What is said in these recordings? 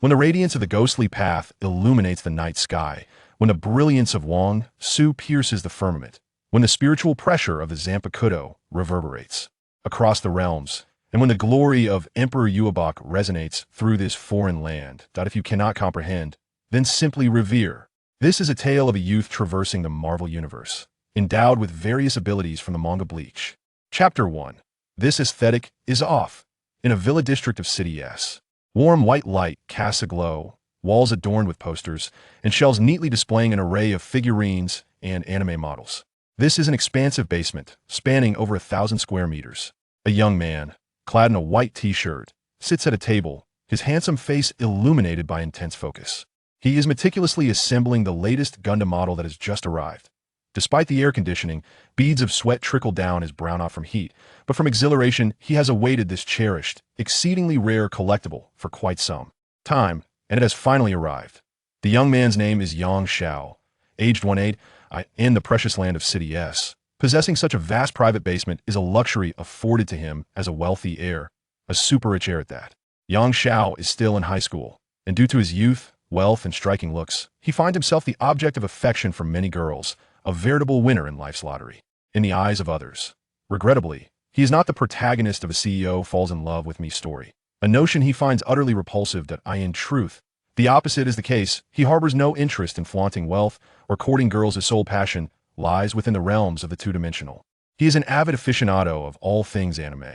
When the radiance of the ghostly path illuminates the night sky, when the brilliance of Wang Su pierces the firmament, when the spiritual pressure of the Zanpakutō reverberates across the realms, and when the glory of Emperor Aizen resonates through this foreign land, that if you cannot comprehend, then simply revere. This is a tale of a youth traversing the Marvel Universe, endowed with various abilities from the manga Bleach. Chapter 1. This aesthetic is off. In a villa district of City S. Warm white light casts a glow, walls adorned with posters, and shelves neatly displaying an array of figurines and anime models. This is an expansive basement, spanning over 1,000 square meters. A young man, clad in a white t-shirt, sits at a table, his handsome face illuminated by intense focus. He is meticulously assembling the latest Gundam model that has just arrived. Despite the air conditioning, beads of sweat trickle down his brow not from heat, but from exhilaration. He has awaited this cherished, exceedingly rare collectible for quite some time, and it has finally arrived. The young man's name is Yang Xiao, aged 18, in the precious land of City S. Possessing such a vast private basement is a luxury afforded to him as a wealthy heir, a super-rich heir at that. Yang Xiao is still in high school, and due to his youth, wealth, and striking looks, he finds himself the object of affection from many girls, a veritable winner in life's lottery. In the eyes of others, regrettably, he is not the protagonist of a CEO falls in love with me story, a notion he finds utterly repulsive. That in truth, the opposite is the case. He harbors no interest in flaunting wealth or courting girls. His sole passion lies within the realms of the two-dimensional. He is an avid aficionado of all things anime,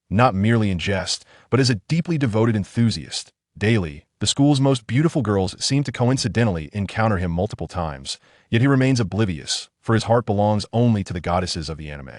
not merely in jest, but as a deeply devoted enthusiast. Daily, the school's most beautiful girls seem to coincidentally encounter him multiple times, yet he remains oblivious, for his heart belongs only to the goddesses of the anime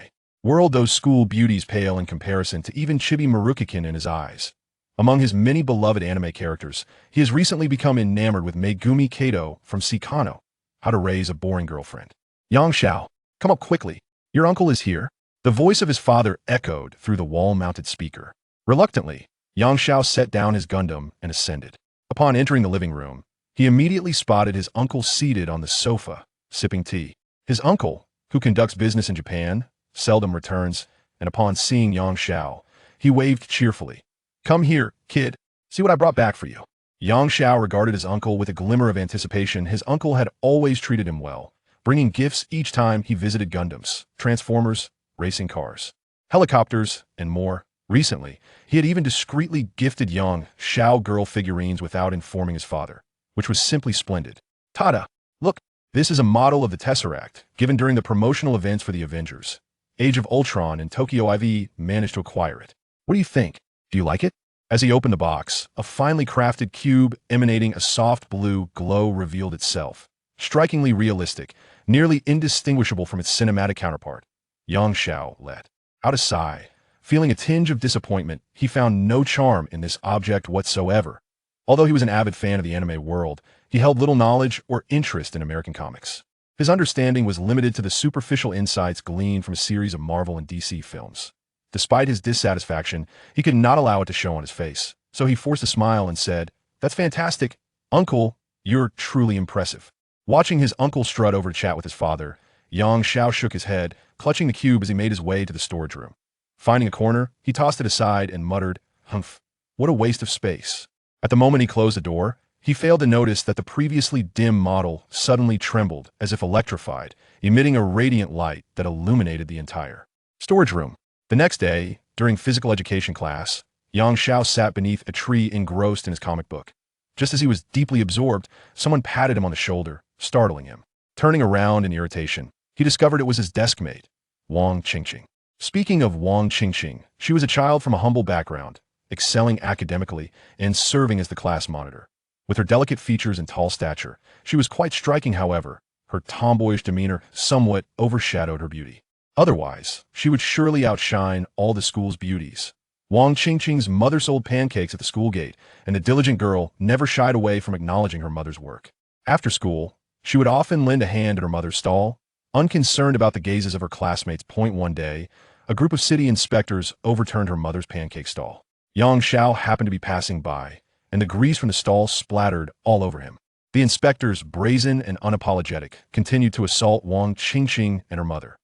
world. Those school beauties pale in comparison to even Chibi Marukakin in his eyes. Among his many beloved anime characters, he has recently become enamored with Megumi Kidō from Sikano, How to Raise a Boring Girlfriend. Yang Xiao, come up quickly. Your uncle is here. The voice of his father echoed through the wall-mounted speaker. Reluctantly, Yang Xiao set down his Gundam and ascended. Upon entering the living room, he immediately spotted his uncle seated on the sofa, sipping tea. His uncle, who conducts business in Japan, seldom returns, and upon seeing Yang Xiao, he waved cheerfully. Come here, kid. See what I brought back for you. Yang Xiao regarded his uncle with a glimmer of anticipation. His uncle had always treated him well, bringing gifts each time he visited Gundams, Transformers, racing cars, helicopters, and more. Recently, he had even discreetly gifted Yang Xiao girl figurines without informing his father, which was simply splendid. Tada! Look, this is a model of the Tesseract, given during the promotional events for the Avengers. Age of Ultron and Tokyo IV managed to acquire it. What do you think? Do you like it? As he opened the box, a finely crafted cube emanating a soft blue glow revealed itself. Strikingly realistic, nearly indistinguishable from its cinematic counterpart. Yang Xiao let out a sigh. Feeling a tinge of disappointment, he found no charm in this object whatsoever. Although he was an avid fan of the anime world, he held little knowledge or interest in American comics. His understanding was limited to the superficial insights gleaned from a series of Marvel and DC films. Despite his dissatisfaction, he could not allow it to show on his face, so he forced a smile and said, "That's fantastic. Uncle, you're truly impressive." Watching his uncle strut over to chat with his father, Yang Xiao shook his head, clutching the cube as he made his way to the storage room. Finding a corner, he tossed it aside and muttered, "Humph, what a waste of space." At the moment he closed the door, he failed to notice that the previously dim model suddenly trembled as if electrified, emitting a radiant light that illuminated the entire storage room. The next day, during physical education class, Yang Xiao sat beneath a tree engrossed in his comic book. Just as he was deeply absorbed, someone patted him on the shoulder, startling him. Turning around in irritation, he discovered it was his desk mate, Wang Qingqing. Speaking of Wang Qingqing, she was a child from a humble background, excelling academically and serving as the class monitor. With her delicate features and tall stature, she was quite striking. However, her tomboyish demeanor somewhat overshadowed her beauty. Otherwise, she would surely outshine all the school's beauties. Wang Qingqing's mother sold pancakes at the school gate, and the diligent girl never shied away from acknowledging her mother's work. After school, she would often lend a hand at her mother's stall, unconcerned about the gazes of her classmates. One day, a group of city inspectors overturned her mother's pancake stall. Yang Xiao happened to be passing by, and the grease from the stall splattered all over him. The inspectors, brazen and unapologetic, continued to assault Wang Qingqing and her mother.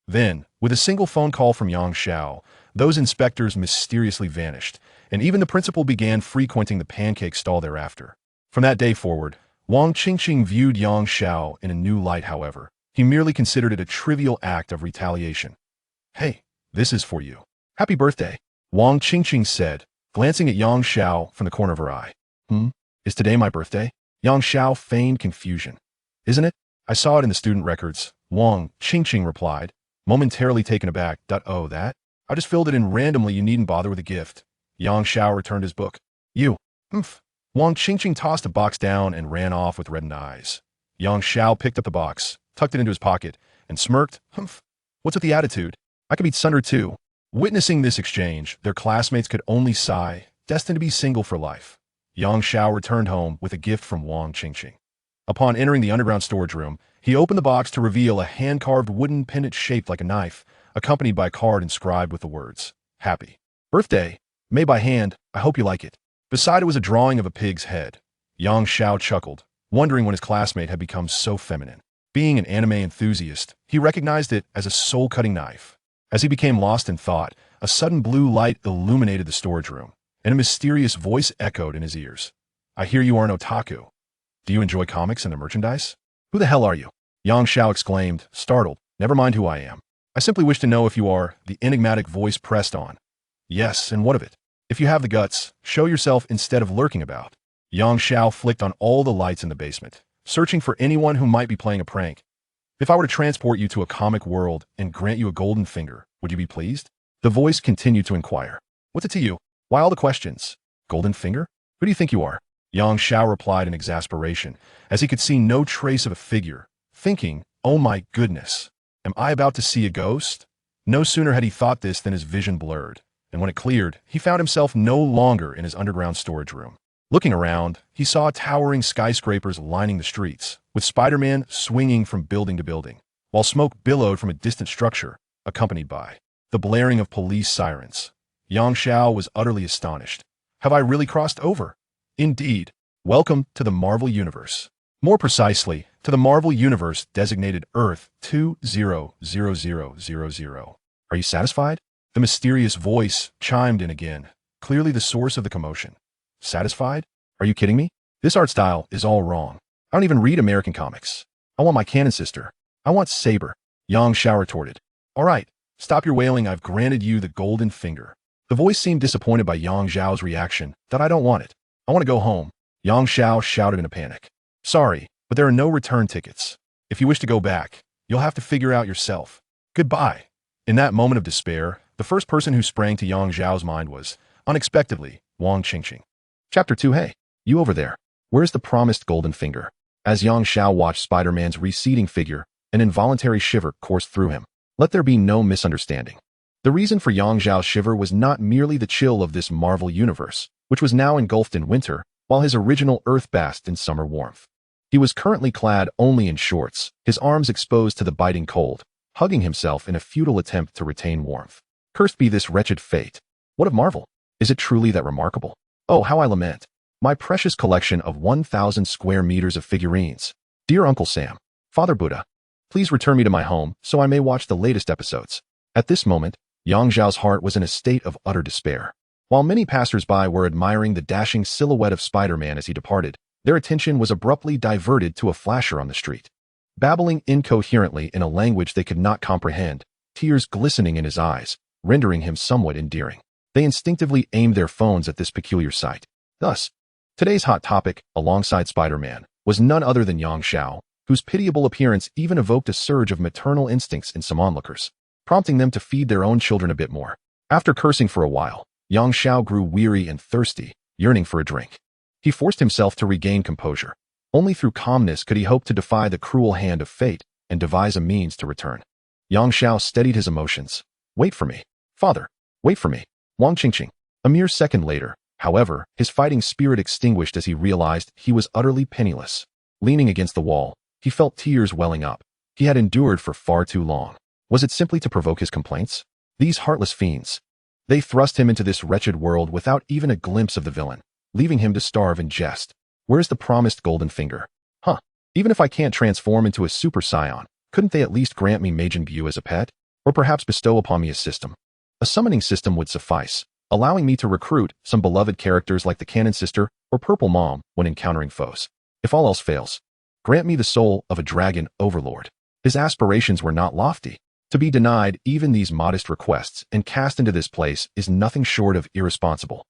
Then, with a single phone call from Yang Xiao, those inspectors mysteriously vanished, and even the principal began frequenting the pancake stall thereafter. From that day forward, Wang Qingqing viewed Yang Xiao in a new light, however. He merely considered it a trivial act of retaliation. "Hey, this is for you. Happy birthday," Wang Qingqing said, glancing at Yang Xiao from the corner of her eye. Is today my birthday?" Yang Xiao feigned confusion. "Isn't it? I saw it in the student records," Wang Qingqing replied, momentarily taken aback. "Oh, that? I just filled it in randomly. You needn't bother with a gift." Yang Xiao returned his book. "You." Wang Qingqing tossed the box down and ran off with reddened eyes. Yang Xiao picked up the box, tucked it into his pocket, and smirked. What's with the attitude? I could be Sunder too." Witnessing this exchange, their classmates could only sigh, destined to be single for life. Yang Xiao returned home with a gift from Wang Qingqing. Upon entering the underground storage room, he opened the box to reveal a hand-carved wooden pendant shaped like a knife, accompanied by a card inscribed with the words, "Happy Birthday, made by hand, I hope you like it." Beside it was a drawing of a pig's head. Yang Xiao chuckled, wondering when his classmate had become so feminine. Being an anime enthusiast, he recognized it as a soul-cutting knife. As he became lost in thought, a sudden blue light illuminated the storage room, and a mysterious voice echoed in his ears. "I hear you are an otaku. Do you enjoy comics and the merchandise? Who the hell are you?" Yang Xiao exclaimed, startled. "Never mind who I am. I simply wish to know if you are," the enigmatic voice pressed on. "Yes, and what of it? If you have the guts, show yourself instead of lurking about." Yang Xiao flicked on all the lights in the basement, searching for anyone who might be playing a prank. "If I were to transport you to a comic world and grant you a golden finger, would you be pleased?" The voice continued to inquire. "What's it to you? Why all the questions? Golden finger? Who do you think you are?" Yang Xiao replied in exasperation, as he could see no trace of a figure, thinking, "Oh my goodness, am I about to see a ghost?" No sooner had he thought this than his vision blurred, and when it cleared, he found himself no longer in his underground storage room. Looking around, he saw towering skyscrapers lining the streets, with Spider-Man swinging from building to building, while smoke billowed from a distant structure, accompanied by the blaring of police sirens. Yang Xiao was utterly astonished. Have I really crossed over? Indeed. Welcome to the Marvel Universe. More precisely, to the Marvel Universe designated Earth 200000. Are you satisfied? The mysterious voice chimed in again, clearly the source of the commotion. Satisfied? Are you kidding me? This art style is all wrong. I don't even read American comics. I want my canon sister. I want Saber. Yang Xiao retorted. All right, stop your wailing. I've granted you the golden finger. The voice seemed disappointed by Yang Xiao's reaction. That I don't want it. I want to go home. Yang Xiao shouted in a panic. Sorry, but there are no return tickets. If you wish to go back, you'll have to figure out yourself. Goodbye. In that moment of despair, the first person who sprang to Yang Xiao's mind was, unexpectedly, Wang Qingqing. Chapter 2. Hey, you over there. Where's the promised golden finger? As Yang Xiao watched Spider-Man's receding figure, an involuntary shiver coursed through him. Let there be no misunderstanding. The reason for Yang Xiao's shiver was not merely the chill of this Marvel universe, which was now engulfed in winter, while his original Earth basked in summer warmth. He was currently clad only in shorts, his arms exposed to the biting cold, hugging himself in a futile attempt to retain warmth. Cursed be this wretched fate. What of Marvel? Is it truly that remarkable? Oh, how I lament. My precious collection of 1,000 square meters of figurines. Dear Uncle Sam, Father Buddha, please return me to my home so I may watch the latest episodes. At this moment, Yang Xiao's heart was in a state of utter despair. While many passers-by were admiring the dashing silhouette of Spider-Man as he departed, their attention was abruptly diverted to a flasher on the street. Babbling incoherently in a language they could not comprehend, tears glistening in his eyes, rendering him somewhat endearing. They instinctively aimed their phones at this peculiar sight. Thus, today's hot topic, alongside Spider-Man, was none other than Yang Xiao, whose pitiable appearance even evoked a surge of maternal instincts in some onlookers, prompting them to feed their own children a bit more. After cursing for a while, Yang Xiao grew weary and thirsty, yearning for a drink. He forced himself to regain composure. Only through calmness could he hope to defy the cruel hand of fate and devise a means to return. Yang Xiao steadied his emotions. Wait for me. Father, wait for me. Wang Qingqing. A mere second later, however, his fighting spirit extinguished as he realized he was utterly penniless. Leaning against the wall, he felt tears welling up. He had endured for far too long. Was it simply to provoke his complaints? These heartless fiends. They thrust him into this wretched world without even a glimpse of the villain, leaving him to starve in jest. Where's the promised golden finger? Even if I can't transform into a super scion, couldn't they at least grant me Majin Buu as a pet? Or perhaps bestow upon me a system? A summoning system would suffice, allowing me to recruit some beloved characters like the Cannon Sister or Purple Mom when encountering foes. If all else fails, grant me the soul of a dragon overlord. His aspirations were not lofty. To be denied even these modest requests and cast into this place is nothing short of irresponsible.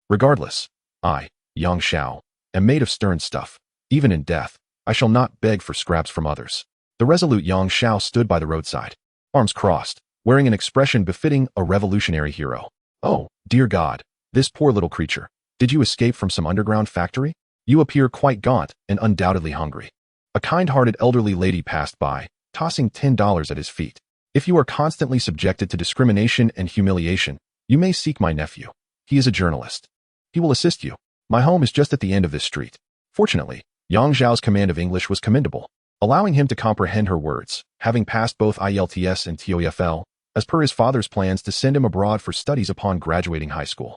Regardless, I, Yang Xiao, am made of stern stuff. Even in death, I shall not beg for scraps from others. The resolute Yang Xiao stood by the roadside, arms crossed, wearing an expression befitting a revolutionary hero. Oh, dear God, this poor little creature. Did you escape from some underground factory? You appear quite gaunt and undoubtedly hungry. A kind-hearted elderly lady passed by, tossing $10 at his feet. If you are constantly subjected to discrimination and humiliation, you may seek my nephew. He is a journalist. He will assist you. My home is just at the end of this street. Fortunately, Yang Zhao's command of English was commendable, allowing him to comprehend her words, having passed both IELTS and TOEFL, as per his father's plans to send him abroad for studies upon graduating high school.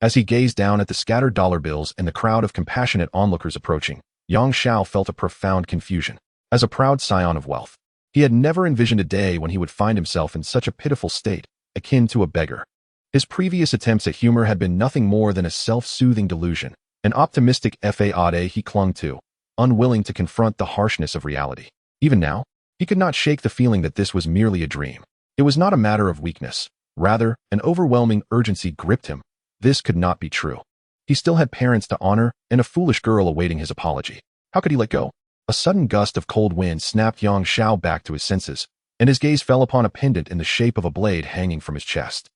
As he gazed down at the scattered dollar bills and the crowd of compassionate onlookers approaching, Yang Xiao felt a profound confusion. As a proud scion of wealth, he had never envisioned a day when he would find himself in such a pitiful state, akin to a beggar. His previous attempts at humor had been nothing more than a self-soothing delusion, an optimistic facade he clung to, unwilling to confront the harshness of reality. Even now, he could not shake the feeling that this was merely a dream. It was not a matter of weakness. Rather, an overwhelming urgency gripped him. This could not be true. He still had parents to honor and a foolish girl awaiting his apology. How could he let go? A sudden gust of cold wind snapped Yang Xiao back to his senses, and his gaze fell upon a pendant in the shape of a blade hanging from his chest.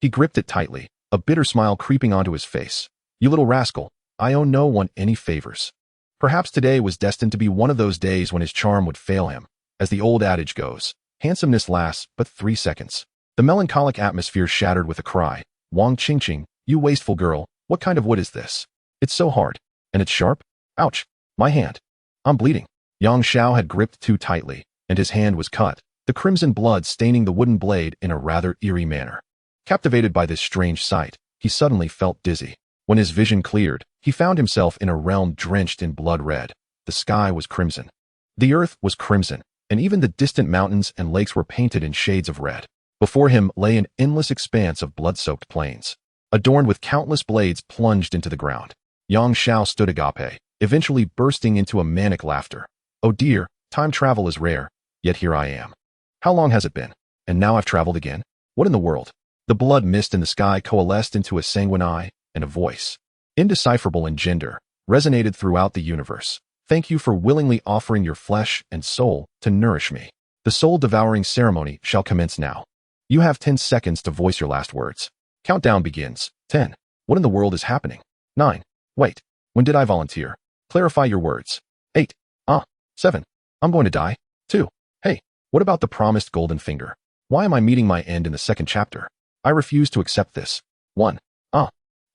He gripped it tightly, a bitter smile creeping onto his face. You little rascal, I owe no one any favors. Perhaps today was destined to be one of those days when his charm would fail him. As the old adage goes, handsomeness lasts but 3 seconds. The melancholic atmosphere shattered with a cry. Wang Qingqing, you wasteful girl, what kind of wood is this? It's so hard. And it's sharp? Ouch. My hand. I'm bleeding. Yang Xiao had gripped too tightly, and his hand was cut, the crimson blood staining the wooden blade in a rather eerie manner. Captivated by this strange sight, he suddenly felt dizzy. When his vision cleared, he found himself in a realm drenched in blood red. The sky was crimson. The earth was crimson, and even the distant mountains and lakes were painted in shades of red. Before him lay an endless expanse of blood-soaked plains, adorned with countless blades plunged into the ground. Yang Xiao stood agape, eventually bursting into a manic laughter. Oh dear, time travel is rare, yet here I am. How long has it been? And now I've traveled again? What in the world? The blood mist in the sky coalesced into a sanguine eye, and a voice, indecipherable in gender, resonated throughout the universe. Thank you for willingly offering your flesh and soul to nourish me. The soul-devouring ceremony shall commence now. You have 10 seconds to voice your last words. Countdown begins. 10. What in the world is happening? 9. Wait. When did I volunteer? Clarify your words. 8. 7. I'm going to die. 2. Hey, what about the promised golden finger? Why am I meeting my end in the second chapter? I refuse to accept this. 1.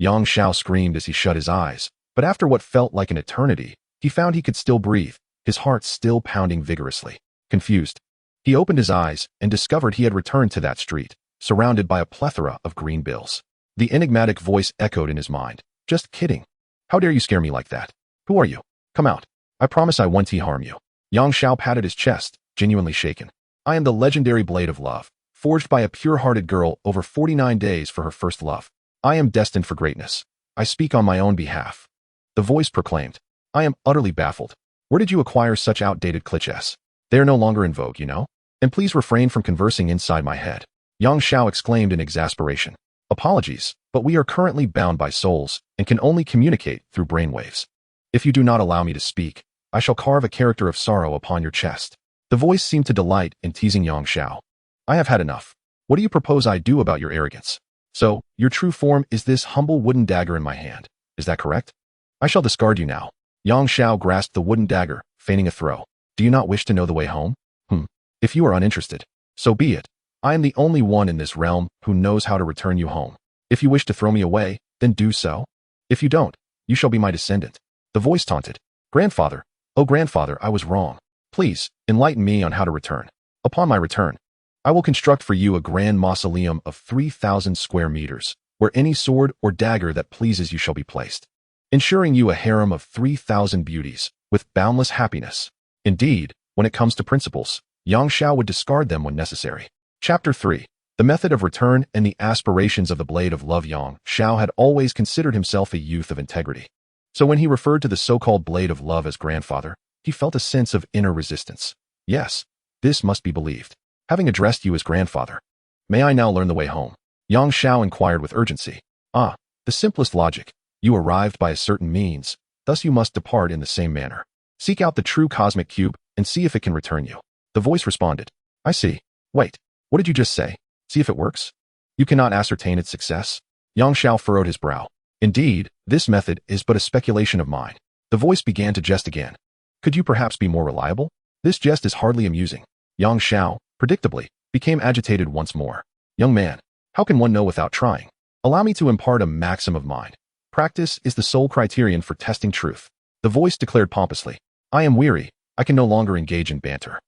Yang Xiao screamed as he shut his eyes, but after what felt like an eternity, he found he could still breathe, his heart still pounding vigorously. Confused, he opened his eyes and discovered he had returned to that street, surrounded by a plethora of green bills. The enigmatic voice echoed in his mind. Just kidding. How dare you scare me like that? Who are you? Come out. I promise I won't harm you. Yang Xiao patted his chest, genuinely shaken. I am the legendary blade of love, forged by a pure-hearted girl over 49 days for her first love. I am destined for greatness. I speak on my own behalf. The voice proclaimed. I am utterly baffled. Where did you acquire such outdated clichés? They are no longer in vogue, you know? And please refrain from conversing inside my head. Yang Xiao exclaimed in exasperation. Apologies, but we are currently bound by souls and can only communicate through brainwaves. If you do not allow me to speak, I shall carve a character of sorrow upon your chest. The voice seemed to delight in teasing Yang Xiao. I have had enough. What do you propose I do about your arrogance? So, your true form is this humble wooden dagger in my hand. Is that correct? I shall discard you now. Yang Xiao grasped the wooden dagger, feigning a throw. Do you not wish to know the way home? If you are uninterested, so be it. I am the only one in this realm who knows how to return you home. If you wish to throw me away, then do so. If you don't, you shall be my descendant. The voice taunted. Grandfather, oh grandfather, I was wrong. Please, enlighten me on how to return. Upon my return, I will construct for you a grand mausoleum of 3,000 square meters, where any sword or dagger that pleases you shall be placed, ensuring you a harem of 3,000 beauties, with boundless happiness. Indeed, when it comes to principles, Yang Xiao would discard them when necessary. Chapter 3. The method of return and the aspirations of the blade of love. Yang Xiao had always considered himself a youth of integrity. So when he referred to the so-called blade of love as grandfather, he felt a sense of inner resistance. Yes, this must be believed. Having addressed you as grandfather, may I now learn the way home? Yang Xiao inquired with urgency. Ah, the simplest logic. You arrived by a certain means, thus you must depart in the same manner. Seek out the true cosmic cube and see if it can return you. The voice responded. I see. Wait, what did you just say? See if it works? You cannot ascertain its success? Yang Xiao furrowed his brow. Indeed, this method is but a speculation of mine. The voice began to jest again. Could you perhaps be more reliable? This jest is hardly amusing. Yang Xiao, predictably, became agitated once more. Young man, how can one know without trying? Allow me to impart a maxim of mine. Practice is the sole criterion for testing truth. The voice declared pompously. I am weary. I can no longer engage in banter.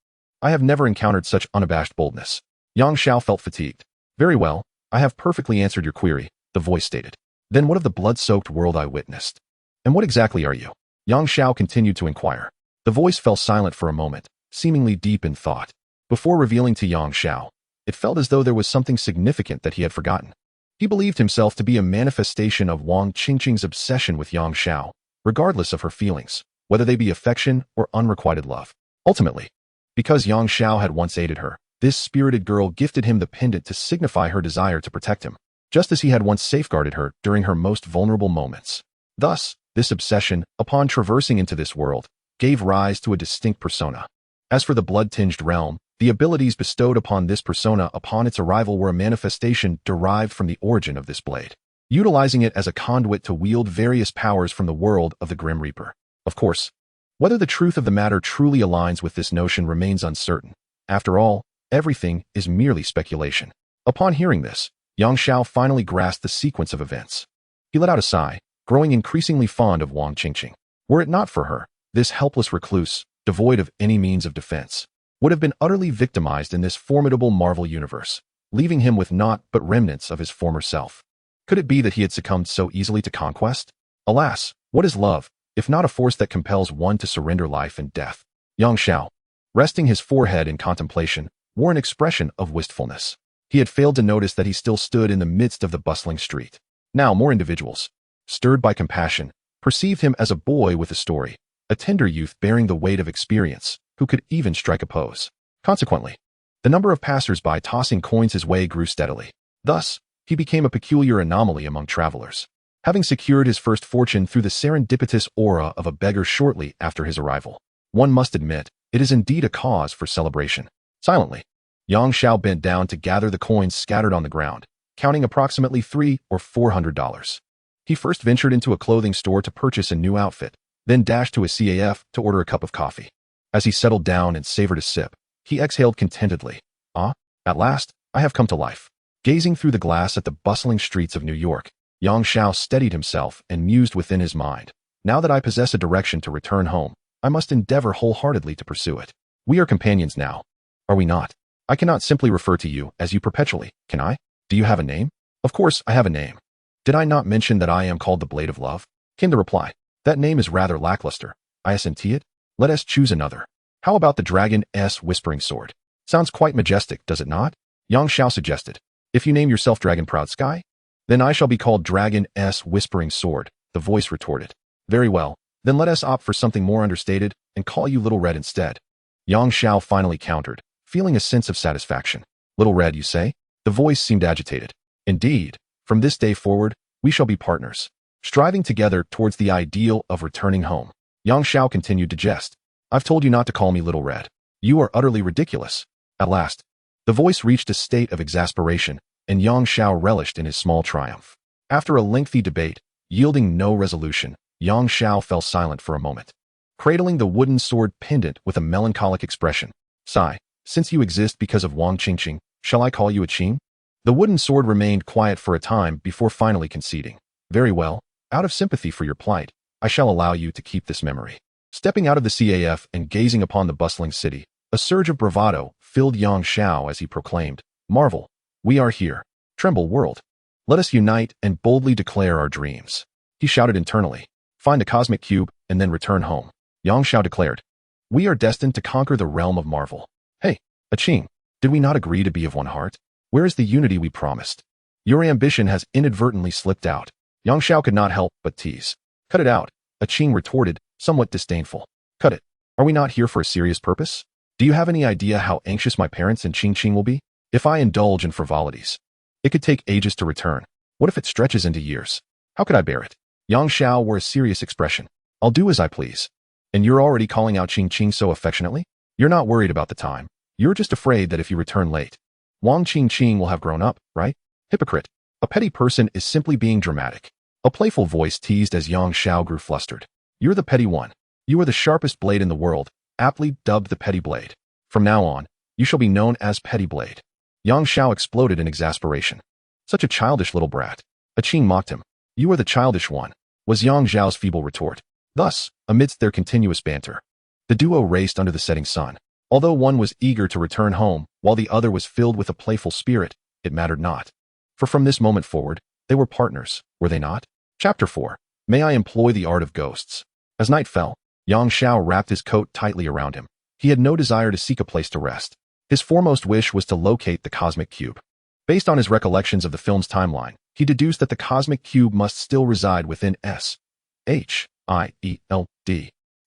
I have never encountered such unabashed boldness. Yang Xiao felt fatigued. Very well, I have perfectly answered your query, the voice stated. Then what of the blood-soaked world I witnessed? And what exactly are you? Yang Xiao continued to inquire. The voice fell silent for a moment, seemingly deep in thought. Before revealing to Yang Xiao, it felt as though there was something significant that he had forgotten. He believed himself to be a manifestation of Wang Qingqing's obsession with Yang Xiao, regardless of her feelings, whether they be affection or unrequited love. Ultimately, because Yang Xiao had once aided her, this spirited girl gifted him the pendant to signify her desire to protect him, just as he had once safeguarded her during her most vulnerable moments. Thus, this obsession, upon traversing into this world, gave rise to a distinct persona. As for the blood-tinged realm, the abilities bestowed upon this persona upon its arrival were a manifestation derived from the origin of this blade, utilizing it as a conduit to wield various powers from the world of the Grim Reaper. Of course, whether the truth of the matter truly aligns with this notion remains uncertain. After all, everything is merely speculation. Upon hearing this, Yang Xiao finally grasped the sequence of events. He let out a sigh, growing increasingly fond of Wang Qingqing. Were it not for her, this helpless recluse, devoid of any means of defense, would have been utterly victimized in this formidable Marvel universe, leaving him with naught but remnants of his former self. Could it be that he had succumbed so easily to conquest? Alas, what is love, if not a force that compels one to surrender life and death? Yang Xiao, resting his forehead in contemplation, wore an expression of wistfulness. He had failed to notice that he still stood in the midst of the bustling street. Now more individuals, stirred by compassion, perceived him as a boy with a story, a tender youth bearing the weight of experience, who could even strike a pose. Consequently, the number of passers-by tossing coins his way grew steadily. Thus, he became a peculiar anomaly among travelers. Having secured his first fortune through the serendipitous aura of a beggar shortly after his arrival, one must admit, it is indeed a cause for celebration. Silently, Yang Xiao bent down to gather the coins scattered on the ground, counting approximately $300 or $400. He first ventured into a clothing store to purchase a new outfit, then dashed to a CAF to order a cup of coffee. As he settled down and savored a sip, he exhaled contentedly. Ah, at last, I have come to life. Gazing through the glass at the bustling streets of New York, Yang Xiao steadied himself and mused within his mind. Now that I possess a direction to return home, I must endeavor wholeheartedly to pursue it. We are companions now, are we not? I cannot simply refer to you as you perpetually, can I? Do you have a name? Of course I have a name. Did I not mention that I am called the Blade of Love? Came the reply. That name is rather lackluster. I assent it. Let us choose another. How about the Dragon's Whispering Sword? Sounds quite majestic, does it not? Yang Xiao suggested. If you name yourself Dragon Proud Sky, then I shall be called Dragon's Whispering Sword, the voice retorted. Very well, then let us opt for something more understated and call you Little Red instead. Yang Xiao finally countered, feeling a sense of satisfaction. Little Red, you say? The voice seemed agitated. Indeed, from this day forward, we shall be partners, striving together towards the ideal of returning home. Yang Xiao continued to jest. I've told you not to call me Little Red. You are utterly ridiculous. At last, the voice reached a state of exasperation, and Yang Xiao relished in his small triumph. After a lengthy debate, yielding no resolution, Yang Xiao fell silent for a moment, cradling the wooden sword pendant with a melancholic expression. Sigh, since you exist because of Wang Qingqing, shall I call you a Qing? The wooden sword remained quiet for a time before finally conceding. Very well, out of sympathy for your plight, I shall allow you to keep this memory. Stepping out of the CAF and gazing upon the bustling city, a surge of bravado filled Yang Xiao as he proclaimed, Marvel, we are here. Tremble, world. Let us unite and boldly declare our dreams. He shouted internally. Find the cosmic cube and then return home. Yang Xiao declared. We are destined to conquer the realm of Marvel. Hey, a Qing, did we not agree to be of one heart? Where is the unity we promised? Your ambition has inadvertently slipped out. Yang Xiao could not help but tease. Cut it out, a Qing retorted, somewhat disdainful. Cut it. Are we not here for a serious purpose? Do you have any idea how anxious my parents and Qing will be? If I indulge in frivolities, it could take ages to return. What if it stretches into years? How could I bear it? Yang Xiao wore a serious expression. I'll do as I please. And you're already calling out Qing so affectionately? You're not worried about the time. You're just afraid that if you return late, Wang Qing will have grown up, right? Hypocrite. A petty person is simply being dramatic. A playful voice teased as Yang Xiao grew flustered. You're the petty one. You are the sharpest blade in the world, aptly dubbed the Petty Blade. From now on, you shall be known as Petty Blade. Yang Xiao exploded in exasperation. Such a childish little brat. A Qing mocked him. You are the childish one, was Yang Xiao's feeble retort. Thus, amidst their continuous banter, the duo raced under the setting sun. Although one was eager to return home, while the other was filled with a playful spirit, it mattered not. For from this moment forward, they were partners, were they not? Chapter 4. May I employ the art of ghosts? As night fell, Yang Xiao wrapped his coat tightly around him. He had no desire to seek a place to rest. His foremost wish was to locate the cosmic cube. Based on his recollections of the film's timeline, he deduced that the cosmic cube must still reside within SHIELD,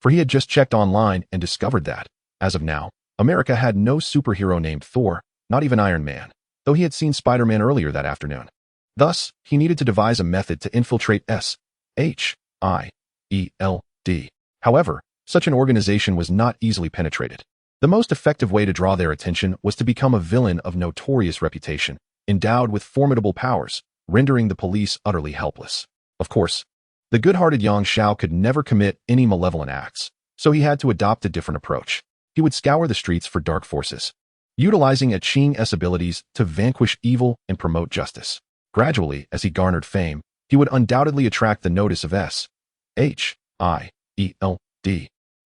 for he had just checked online and discovered that, as of now, America had no superhero named Thor, not even Iron Man, though he had seen Spider-Man earlier that afternoon. Thus, he needed to devise a method to infiltrate SHIELD. However, such an organization was not easily penetrated. The most effective way to draw their attention was to become a villain of notorious reputation, endowed with formidable powers, rendering the police utterly helpless. Of course, the good-hearted Yang Xiao could never commit any malevolent acts, so he had to adopt a different approach. He would scour the streets for dark forces, utilizing a Qing's abilities to vanquish evil and promote justice. Gradually, as he garnered fame, he would undoubtedly attract the notice of SHIELD,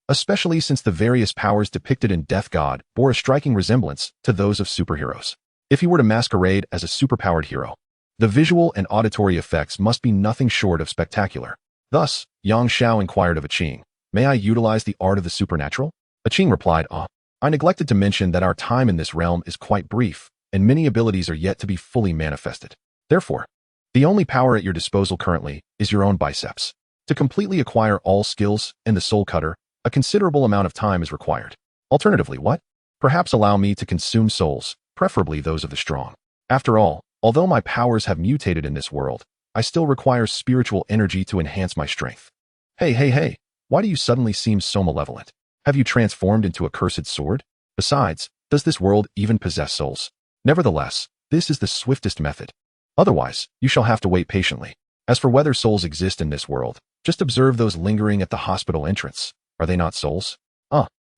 especially since the various powers depicted in Death God bore a striking resemblance to those of superheroes. If he were to masquerade as a superpowered hero, the visual and auditory effects must be nothing short of spectacular. Thus, Yang Xiao inquired of a Qing, "May I utilize the art of the supernatural?" A Qing replied, I neglected to mention that our time in this realm is quite brief, and many abilities are yet to be fully manifested. Therefore, the only power at your disposal currently is your own biceps. To completely acquire all skills and the soul cutter, a considerable amount of time is required. Alternatively, what? Perhaps allow me to consume souls, preferably those of the strong. After all, although my powers have mutated in this world, I still require spiritual energy to enhance my strength. Hey, why do you suddenly seem so malevolent? Have you transformed into a cursed sword? Besides, does this world even possess souls? Nevertheless, this is the swiftest method. Otherwise, you shall have to wait patiently. As for whether souls exist in this world, just observe those lingering at the hospital entrance. Are they not souls?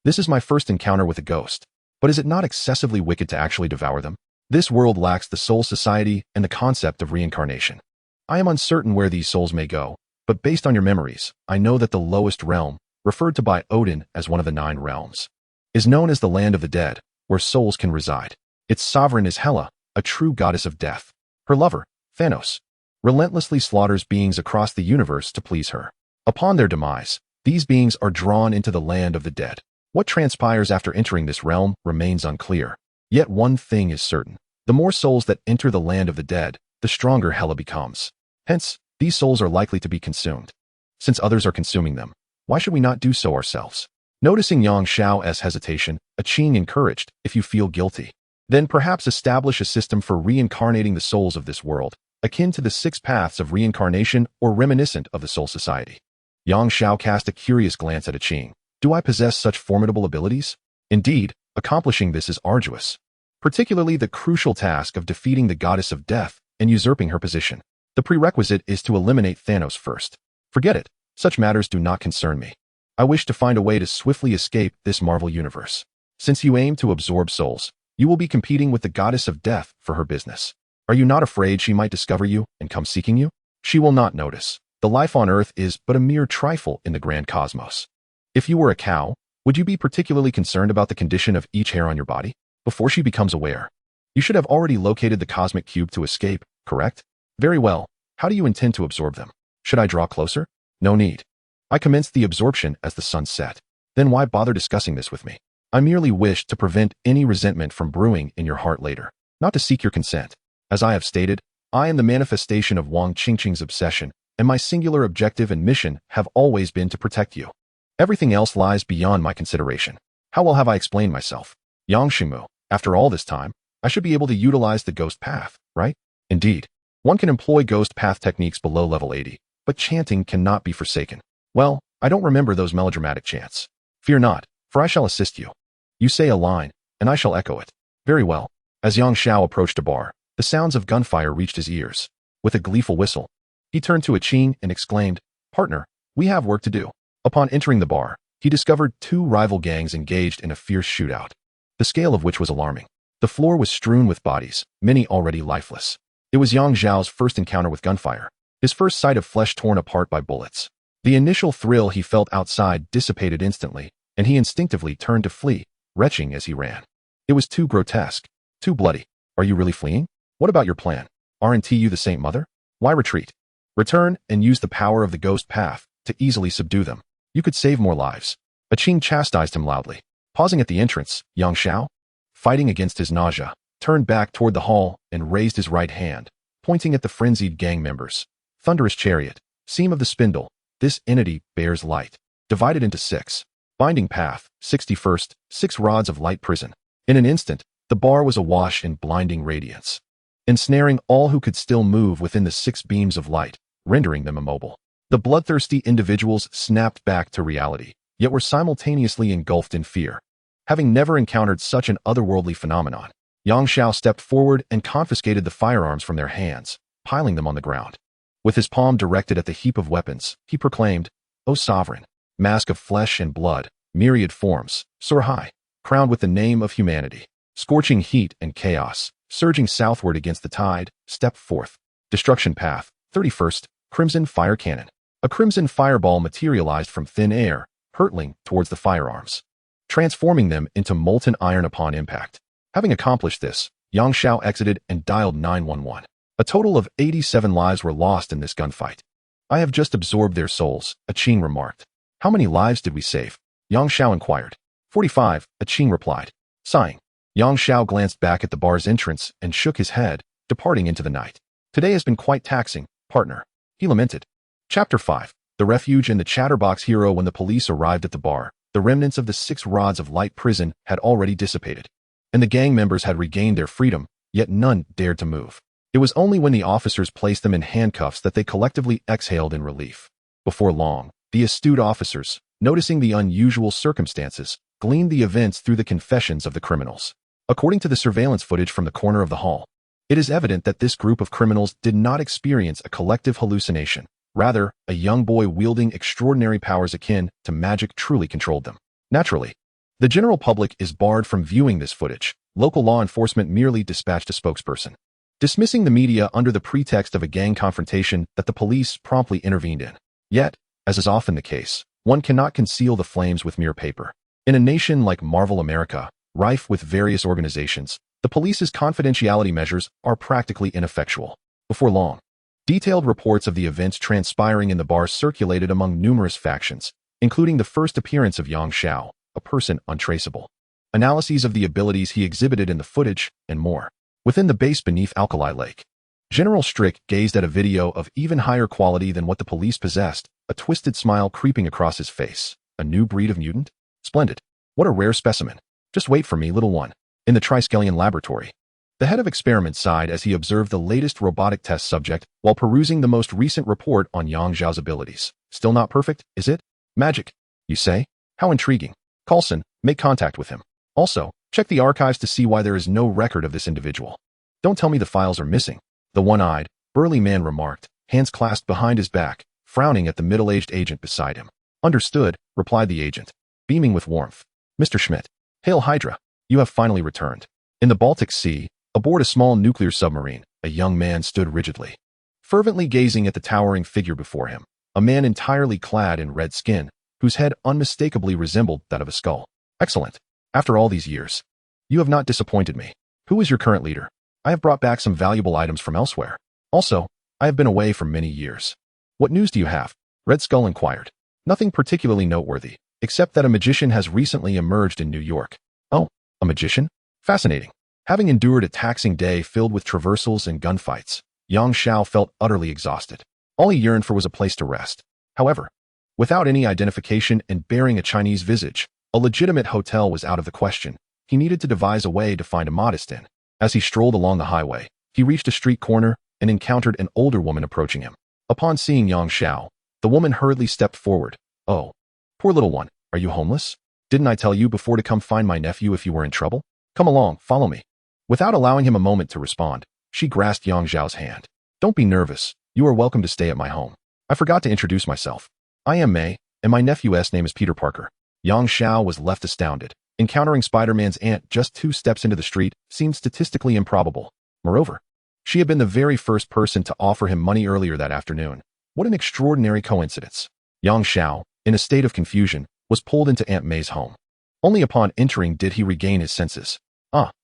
This is my first encounter with a ghost. But is it not excessively wicked to actually devour them? This world lacks the soul society and the concept of reincarnation. I am uncertain where these souls may go, but based on your memories, I know that the lowest realm, referred to by Odin as one of the 9 realms, is known as the land of the dead, where souls can reside. Its sovereign is Hela, a true goddess of death. Her lover, Thanos, relentlessly slaughters beings across the universe to please her. Upon their demise, these beings are drawn into the land of the dead. What transpires after entering this realm remains unclear. Yet one thing is certain. The more souls that enter the land of the dead, the stronger Hela becomes. Hence, these souls are likely to be consumed. Since others are consuming them, why should we not do so ourselves? Noticing Yang Xiao's hesitation, a Qing encouraged, if you feel guilty, then perhaps establish a system for reincarnating the souls of this world, akin to the 6 paths of reincarnation or reminiscent of the Soul Society. Yang Xiao cast a curious glance at a Qing. Do I possess such formidable abilities? Indeed, accomplishing this is arduous, particularly the crucial task of defeating the goddess of death and usurping her position. The prerequisite is to eliminate Thanos first. Forget it. Such matters do not concern me. I wish to find a way to swiftly escape this Marvel universe. Since you aim to absorb souls, you will be competing with the goddess of death for her business. Are you not afraid she might discover you and come seeking you? She will not notice. The life on Earth is but a mere trifle in the grand cosmos. If you were a cow, would you be particularly concerned about the condition of each hair on your body? Before she becomes aware, you should have already located the cosmic cube to escape, correct? Very well. How do you intend to absorb them? Should I draw closer? No need. I commenced the absorption as the sun set. Then why bother discussing this with me? I merely wished to prevent any resentment from brewing in your heart later. not to seek your consent. As I have stated, I am the manifestation of Wang Qingqing's obsession, and my singular objective and mission have always been to protect you. Everything else lies beyond my consideration. How well have I explained myself? Yang Xingmu, after all this time, I should be able to utilize the ghost path, right? Indeed. One can employ ghost path techniques below level 80, but chanting cannot be forsaken. Well, I don't remember those melodramatic chants. Fear not, for I shall assist you. You say a line, and I shall echo it. Very well. As Yang Xiao approached a bar, the sounds of gunfire reached his ears. With a gleeful whistle, he turned to Qing and exclaimed, "Partner, we have work to do." Upon entering the bar, he discovered two rival gangs engaged in a fierce shootout, the scale of which was alarming. The floor was strewn with bodies, many already lifeless. It was Yang Xiao's first encounter with gunfire, his first sight of flesh torn apart by bullets. The initial thrill he felt outside dissipated instantly, and he instinctively turned to flee, retching as he ran. It was too grotesque, too bloody. Are you really fleeing? What about your plan? Aren't you the Saint Mother? Why retreat? Return and use the power of the ghost path to easily subdue them. You could save more lives. Qing chastised him loudly. Pausing at the entrance, Yang Xiao, fighting against his nausea, turned back toward the hall and raised his right hand, pointing at the frenzied gang members. Thunderous chariot, seam of the spindle, this entity bears light. Divided into 6. Binding path, 61st, 6 rods of light prison. In an instant, the bar was awash in blinding radiance, ensnaring all who could still move within the 6 beams of light, rendering them immobile. The bloodthirsty individuals snapped back to reality, yet were simultaneously engulfed in fear. Having never encountered such an otherworldly phenomenon, Yang Xiao stepped forward and confiscated the firearms from their hands, piling them on the ground. With his palm directed at the heap of weapons, he proclaimed, "O sovereign, mask of flesh and blood, myriad forms, soar high, crowned with the name of humanity. Scorching heat and chaos, surging southward against the tide, step forth. Destruction path, 31st, crimson fire cannon." A crimson fireball materialized from thin air, hurtling towards the firearms, transforming them into molten iron upon impact. Having accomplished this, Yang Xiao exited and dialed 911. A total of 87 lives were lost in this gunfight. "I have just absorbed their souls," Qing remarked. "How many lives did we save?" Yang Xiao inquired. 45, Qing replied. Sighing, Yang Xiao glanced back at the bar's entrance and shook his head, departing into the night. "Today has been quite taxing, partner," he lamented. Chapter 5. The Refuge and the Chatterbox Hero. When the police arrived at the bar, the remnants of the 6 rods of light prison had already dissipated, and the gang members had regained their freedom, yet none dared to move. It was only when the officers placed them in handcuffs that they collectively exhaled in relief. Before long, the astute officers, noticing the unusual circumstances, gleaned the events through the confessions of the criminals. According to the surveillance footage from the corner of the hall, it is evident that this group of criminals did not experience a collective hallucination. Rather, a young boy wielding extraordinary powers akin to magic truly controlled them. Naturally, the general public is barred from viewing this footage. Local law enforcement merely dispatched a spokesperson, dismissing the media under the pretext of a gang confrontation that the police promptly intervened in. Yet, as is often the case, one cannot conceal the flames with mere paper. In a nation like Marvel America, rife with various organizations, the police's confidentiality measures are practically ineffectual. Before long, detailed reports of the events transpiring in the bar circulated among numerous factions, including the first appearance of Yang Xiao, a person untraceable, analyses of the abilities he exhibited in the footage, and more. Within the base beneath Alkali Lake, General Strick gazed at a video of even higher quality than what the police possessed, a twisted smile creeping across his face. A new breed of mutant? Splendid. What a rare specimen. Just wait for me, little one. In the Triskelion laboratory, the head of experiment sighed as he observed the latest robotic test subject while perusing the most recent report on Yang Xiao's abilities. Still not perfect, is it? Magic, you say? How intriguing. Coulson, make contact with him. Also, check the archives to see why there is no record of this individual. Don't tell me the files are missing, the one-eyed, burly man remarked, hands clasped behind his back, frowning at the middle-aged agent beside him. Understood, replied the agent, beaming with warmth. Mr. Schmidt, hail Hydra, you have finally returned. In the Baltic Sea, aboard a small nuclear submarine, a young man stood rigidly, fervently gazing at the towering figure before him, a man entirely clad in red skin, whose head unmistakably resembled that of a skull. Excellent. After all these years, you have not disappointed me. Who is your current leader? I have brought back some valuable items from elsewhere. Also, I have been away for many years. What news do you have? Red Skull inquired. Nothing particularly noteworthy, except that a magician has recently emerged in New York. Oh, a magician? Fascinating. Having endured a taxing day filled with traversals and gunfights, Yang Xiao felt utterly exhausted. All he yearned for was a place to rest. However, without any identification and bearing a Chinese visage, a legitimate hotel was out of the question. He needed to devise a way to find a modest inn. As he strolled along the highway, he reached a street corner and encountered an older woman approaching him. Upon seeing Yang Xiao, the woman hurriedly stepped forward. "Oh, poor little one, are you homeless? Didn't I tell you before to come find my nephew if you were in trouble? Come along, follow me." Without allowing him a moment to respond, she grasped Yang Xiao's hand. "Don't be nervous. You are welcome to stay at my home. I forgot to introduce myself. I am May, and my nephew's name is Peter Parker." Yang Xiao was left astounded. Encountering Spider-Man's aunt just 2 steps into the street seemed statistically improbable. Moreover, she had been the very first person to offer him money earlier that afternoon. What an extraordinary coincidence. Yang Xiao, in a state of confusion, was pulled into Aunt May's home. Only upon entering did he regain his senses.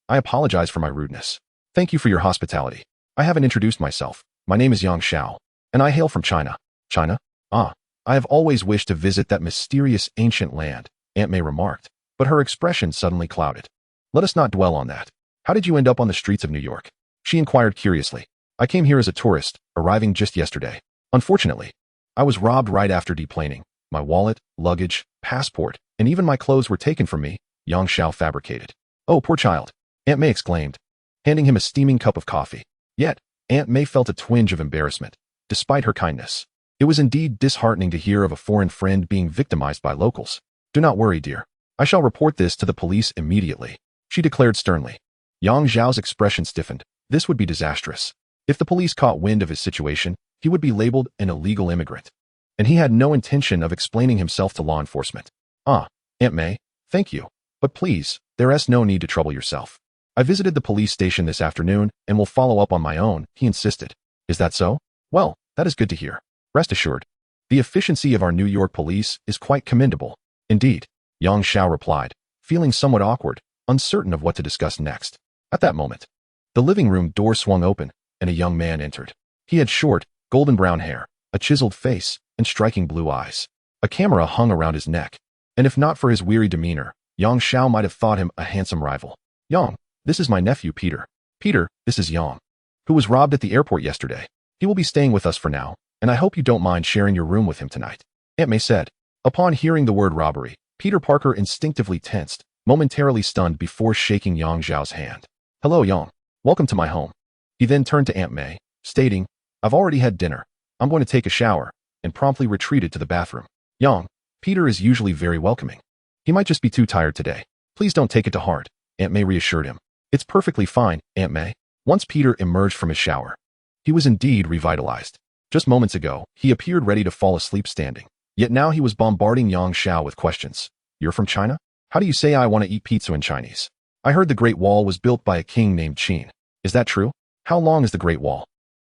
I apologize for my rudeness. Thank you for your hospitality. I haven't introduced myself. My name is Yang Xiao, and I hail from China." "China? I have always wished to visit that mysterious ancient land," Aunt May remarked, but her expression suddenly clouded. "Let us not dwell on that. How did you end up on the streets of New York?" she inquired curiously. "I came here as a tourist, arriving just yesterday. Unfortunately, I was robbed right after deplaning. My wallet, luggage, passport, and even my clothes were taken from me," Yang Xiao fabricated. "Oh, poor child," Aunt May exclaimed, handing him a steaming cup of coffee. Yet, Aunt May felt a twinge of embarrassment, despite her kindness. It was indeed disheartening to hear of a foreign friend being victimized by locals. "Do not worry, dear. I shall report this to the police immediately," she declared sternly. Yang Xiao's expression stiffened. This would be disastrous. If the police caught wind of his situation, he would be labeled an illegal immigrant. And he had no intention of explaining himself to law enforcement. Aunt May, thank you. But please, there's no need to trouble yourself. I visited the police station this afternoon and will follow up on my own," he insisted. "Is that so? Well, that is good to hear. Rest assured, the efficiency of our New York police is quite commendable." "Indeed," Yang Xiao replied, feeling somewhat awkward, uncertain of what to discuss next. At that moment, the living room door swung open, and a young man entered. He had short, golden brown hair, a chiseled face, and striking blue eyes. A camera hung around his neck, and if not for his weary demeanor, Yang Xiao might have thought him a handsome rival. "Yang, this is my nephew Peter. Peter, this is Yang, who was robbed at the airport yesterday. He will be staying with us for now, and I hope you don't mind sharing your room with him tonight," Aunt May said. Upon hearing the word robbery, Peter Parker instinctively tensed, momentarily stunned before shaking Yang Xiao's hand. "Hello, Yang. Welcome to my home." He then turned to Aunt May, stating, "I've already had dinner. I'm going to take a shower," and promptly retreated to the bathroom. "Yang, Peter is usually very welcoming. He might just be too tired today. Please don't take it to heart," Aunt May reassured him. "It's perfectly fine, Aunt May." Once Peter emerged from his shower, he was indeed revitalized. Just moments ago, he appeared ready to fall asleep standing. Yet now he was bombarding Yang Xiao with questions. "You're from China? How do you say I want to eat pizza in Chinese? I heard the Great Wall was built by a king named Qin. Is that true? How long is the Great Wall?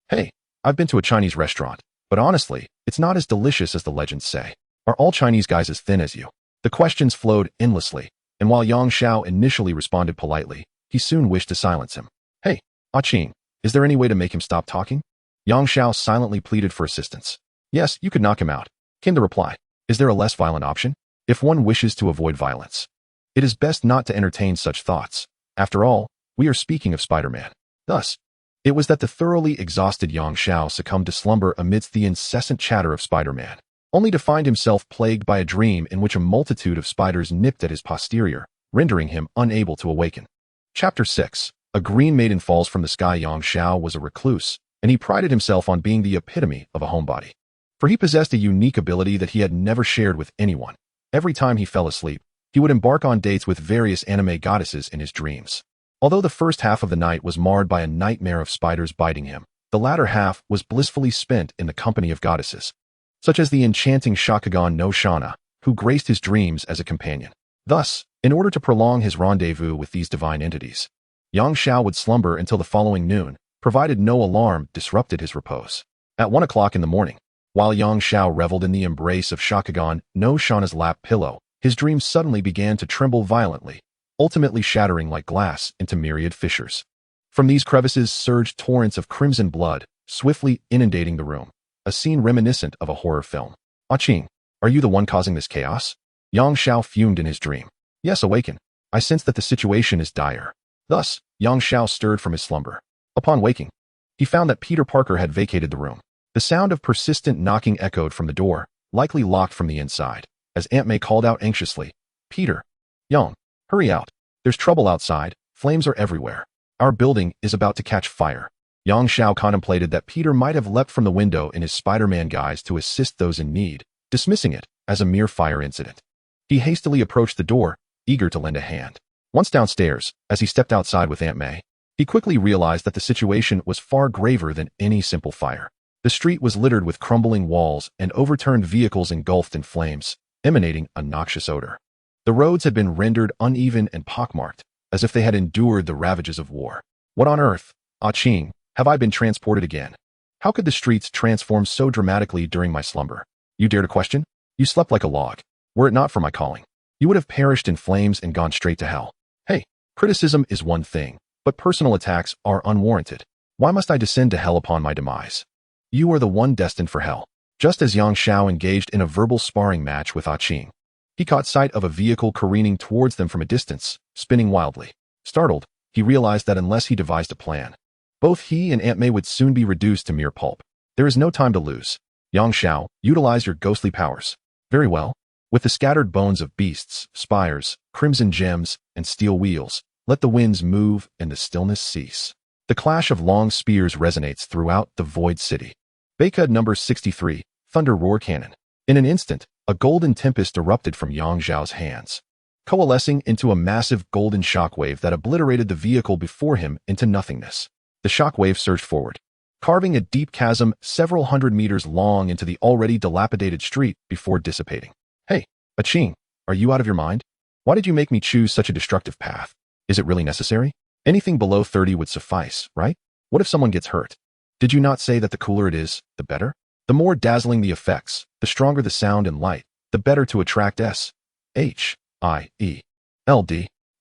Hey, I've been to a Chinese restaurant, but honestly, it's not as delicious as the legends say. Are all Chinese guys as thin as you?" The questions flowed endlessly, and while Yang Xiao initially responded politely, he soon wished to silence him. "Hey, Qin, is there any way to make him stop talking?" Yang Xiao silently pleaded for assistance. "Yes, you could knock him out," came the reply. "Is there a less violent option? If one wishes to avoid violence, it is best not to entertain such thoughts. After all, we are speaking of Spider-Man." Thus, it was that the thoroughly exhausted Yang Xiao succumbed to slumber amidst the incessant chatter of Spider-Man, only to find himself plagued by a dream in which a multitude of spiders nipped at his posterior, rendering him unable to awaken. Chapter 6. A green maiden falls from the sky. Yang Xiao was a recluse, and he prided himself on being the epitome of a homebody. For he possessed a unique ability that he had never shared with anyone. Every time he fell asleep, he would embark on dates with various anime goddesses in his dreams. Although the first half of the night was marred by a nightmare of spiders biting him, the latter half was blissfully spent in the company of goddesses, such as the enchanting Shakugan no Shana, who graced his dreams as a companion. Thus, in order to prolong his rendezvous with these divine entities, Yang Xiao would slumber until the following noon, provided no alarm disrupted his repose. At 1 o'clock in the morning, while Yang Xiao reveled in the embrace of Shakugan no Shana's lap pillow, his dreams suddenly began to tremble violently, ultimately shattering like glass into myriad fissures. From these crevices surged torrents of crimson blood, swiftly inundating the room, a scene reminiscent of a horror film. "Qin, are you the one causing this chaos?" Yang Xiao fumed in his dream. "Yes, awaken. I sense that the situation is dire." Thus, Yang Xiao stirred from his slumber. Upon waking, he found that Peter Parker had vacated the room. The sound of persistent knocking echoed from the door, likely locked from the inside, as Aunt May called out anxiously, "Peter, Yang, hurry out. There's trouble outside, flames are everywhere. Our building is about to catch fire." Yang Xiao contemplated that Peter might have leapt from the window in his Spider-Man guise to assist those in need, dismissing it as a mere fire incident. He hastily approached the door, eager to lend a hand. Once downstairs, as he stepped outside with Aunt May, he quickly realized that the situation was far graver than any simple fire. The street was littered with crumbling walls and overturned vehicles engulfed in flames, emanating a noxious odor. The roads had been rendered uneven and pockmarked, as if they had endured the ravages of war. What on earth, Ah Ching, have I been transported again? How could the streets transform so dramatically during my slumber? You dare to question? You slept like a log. Were it not for my calling, you would have perished in flames and gone straight to hell. Hey, criticism is one thing, but personal attacks are unwarranted. Why must I descend to hell upon my demise? You are the one destined for hell. Just as Yang Xiao engaged in a verbal sparring match with Ah Ching, he caught sight of a vehicle careening towards them from a distance, spinning wildly. Startled, he realized that unless he devised a plan, both he and Aunt May would soon be reduced to mere pulp. There is no time to lose. Yang Xiao, utilize your ghostly powers. Very well. With the scattered bones of beasts, spires, crimson gems, and steel wheels, let the winds move and the stillness cease. The clash of long spears resonates throughout the void city. Beika number 63, Thunder Roar Cannon. In an instant, a golden tempest erupted from Yang Xiao's hands, coalescing into a massive golden shockwave that obliterated the vehicle before him into nothingness. The shockwave surged forward, carving a deep chasm several hundred meters long into the already dilapidated street before dissipating. Hey, Ah Ching, are you out of your mind? Why did you make me choose such a destructive path? Is it really necessary? Anything below 30 would suffice, right? What if someone gets hurt? Did you not say that the cooler it is, the better? The more dazzling the effects, the stronger the sound and light, the better to attract S-H-I-E-L-D.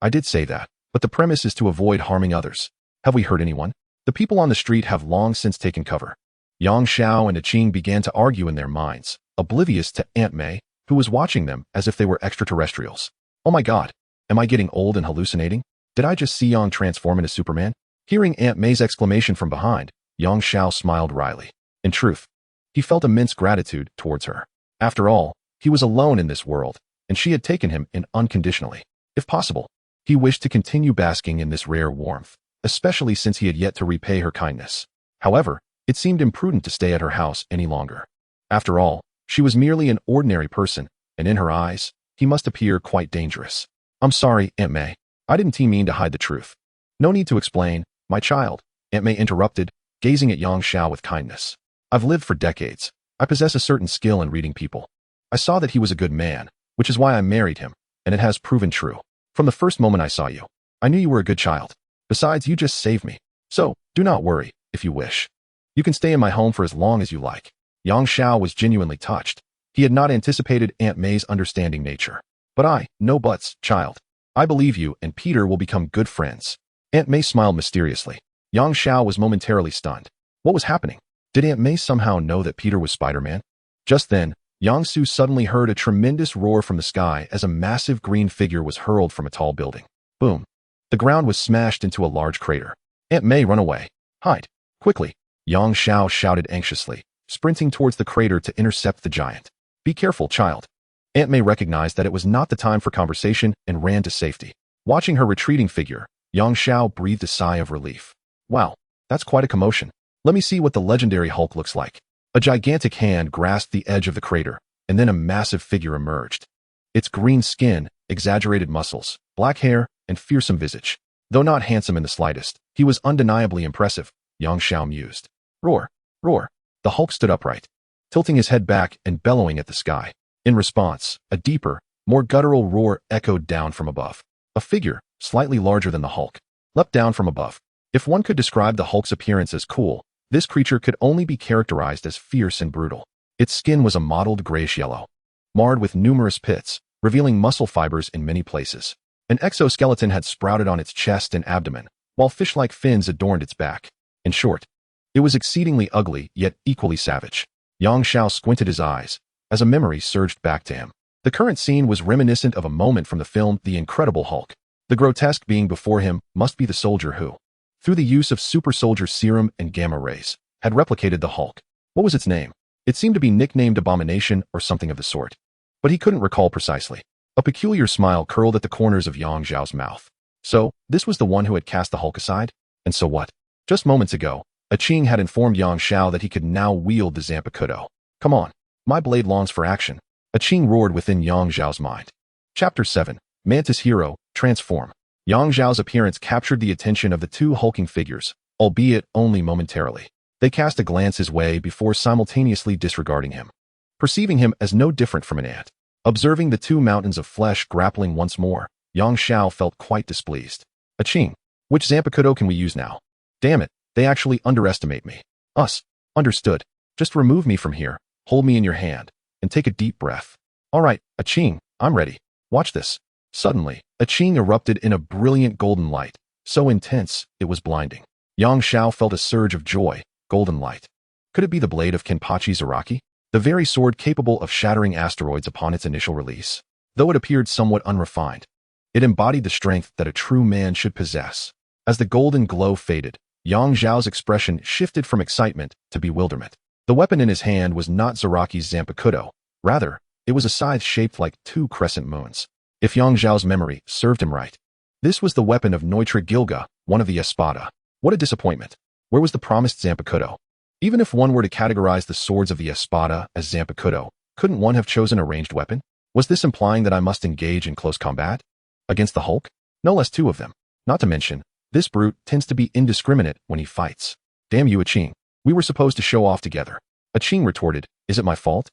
I did say that, but the premise is to avoid harming others. Have we hurt anyone? The people on the street have long since taken cover. Yang Xiao and Ah Ching began to argue in their minds, oblivious to Aunt May, who was watching them as if they were extraterrestrials. Oh my god, am I getting old and hallucinating? Did I just see Yang transform into Superman? Hearing Aunt May's exclamation from behind, Yang Xiao smiled wryly. In truth, he felt immense gratitude towards her. After all, he was alone in this world, and she had taken him in unconditionally. If possible, he wished to continue basking in this rare warmth, especially since he had yet to repay her kindness. However, it seemed imprudent to stay at her house any longer. After all, she was merely an ordinary person, and in her eyes, he must appear quite dangerous. I'm sorry, Aunt May. I didn't mean to hide the truth. No need to explain, my child, Aunt May interrupted, gazing at Yang Xiao with kindness. I've lived for decades. I possess a certain skill in reading people. I saw that he was a good man, which is why I married him, and it has proven true. From the first moment I saw you, I knew you were a good child. Besides, you just saved me. So, do not worry, if you wish. You can stay in my home for as long as you like. Yang Xiao was genuinely touched. He had not anticipated Aunt May's understanding nature. But no buts, child. I believe you and Peter will become good friends. Aunt May smiled mysteriously. Yang Xiao was momentarily stunned. What was happening? Did Aunt May somehow know that Peter was Spider-Man? Just then, Yang Su suddenly heard a tremendous roar from the sky as a massive green figure was hurled from a tall building. Boom. The ground was smashed into a large crater. Aunt May, run away. Hide. Quickly. Yang Xiao shouted anxiously, sprinting towards the crater to intercept the giant. Be careful, child. Aunt May recognized that it was not the time for conversation and ran to safety. Watching her retreating figure, Yang Xiao breathed a sigh of relief. Wow, that's quite a commotion. Let me see what the legendary Hulk looks like. A gigantic hand grasped the edge of the crater, and then a massive figure emerged. Its green skin, exaggerated muscles, black hair, and fearsome visage. Though not handsome in the slightest, he was undeniably impressive, Yang Xiao mused. Roar, roar. The Hulk stood upright, tilting his head back and bellowing at the sky. In response, a deeper, more guttural roar echoed down from above. A figure, slightly larger than the Hulk, leapt down from above. If one could describe the Hulk's appearance as cool, this creature could only be characterized as fierce and brutal. Its skin was a mottled grayish-yellow, marred with numerous pits, revealing muscle fibers in many places. An exoskeleton had sprouted on its chest and abdomen, while fish-like fins adorned its back. In short, it was exceedingly ugly, yet equally savage. Yang Xiao squinted his eyes, as a memory surged back to him. The current scene was reminiscent of a moment from the film The Incredible Hulk. The grotesque being before him must be the soldier who, through the use of super soldier serum and gamma rays, had replicated the Hulk. What was its name? It seemed to be nicknamed Abomination or something of the sort, but he couldn't recall precisely. A peculiar smile curled at the corners of Yang Zhao's mouth. So, this was the one who had cast the Hulk aside? And so what? Just moments ago, Qing had informed Yang Zhao that he could now wield the Zanpakutō. Come on, my blade longs for action. Qing roared within Yang Zhao's mind. Chapter 7. Mantis Hero, Transform. Yang Zhao's appearance captured the attention of the two hulking figures, albeit only momentarily. They cast a glance his way before simultaneously disregarding him, perceiving him as no different from an ant. Observing the two mountains of flesh grappling once more, Yang Zhao felt quite displeased. Qing, which Zanpakutō can we use now? Damn it, they actually underestimate me. Us. Understood. Just remove me from here, hold me in your hand, and take a deep breath. All right, Qing, I'm ready. Watch this. Suddenly, Qing erupted in a brilliant golden light, so intense it was blinding. Yang Zhao felt a surge of joy. Golden light. Could it be the blade of Kenpachi Zaraki? The very sword capable of shattering asteroids upon its initial release. Though it appeared somewhat unrefined, it embodied the strength that a true man should possess. As the golden glow faded, Yang Zhao's expression shifted from excitement to bewilderment. The weapon in his hand was not Zaraki's Zanpakutō. Rather, it was a scythe shaped like two crescent moons. If Yang Zhao's memory served him right, this was the weapon of Neutra Gilga, one of the Espada. What a disappointment. Where was the promised Zanpakutō? Even if one were to categorize the swords of the Espada as Zanpakutō, couldn't one have chosen a ranged weapon? Was this implying that I must engage in close combat? Against the Hulk? No less two of them. Not to mention, this brute tends to be indiscriminate when he fights. Damn you, Qing. We were supposed to show off together. Qing retorted, is it my fault?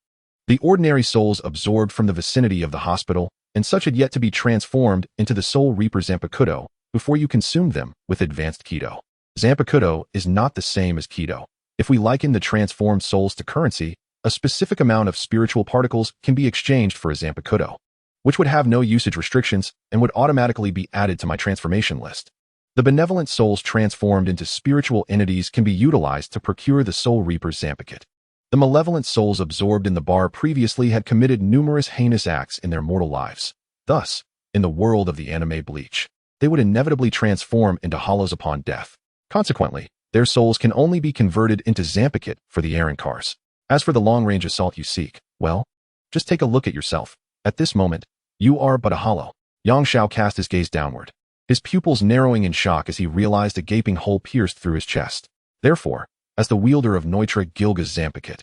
The ordinary souls absorbed from the vicinity of the hospital, and such had yet to be transformed into the Soul Reaper Zanpakutō before you consumed them with advanced Kidō. Zanpakutō is not the same as Kidō. If we liken the transformed souls to currency, a specific amount of spiritual particles can be exchanged for a Zanpakutō, which would have no usage restrictions and would automatically be added to my transformation list. The benevolent souls transformed into spiritual entities can be utilized to procure the Soul Reaper's Zanpaket. The malevolent souls absorbed in the bar previously had committed numerous heinous acts in their mortal lives. Thus, in the world of the anime Bleach, they would inevitably transform into hollows upon death. Consequently, their souls can only be converted into Zanpaket for the Arankars. As for the long-range assault you seek, well, just take a look at yourself. At this moment, you are but a hollow. Yang Zhao cast his gaze downward, his pupils narrowing in shock as he realized a gaping hole pierced through his chest. Therefore, as the wielder of Neutra Gilga's Zanpaket,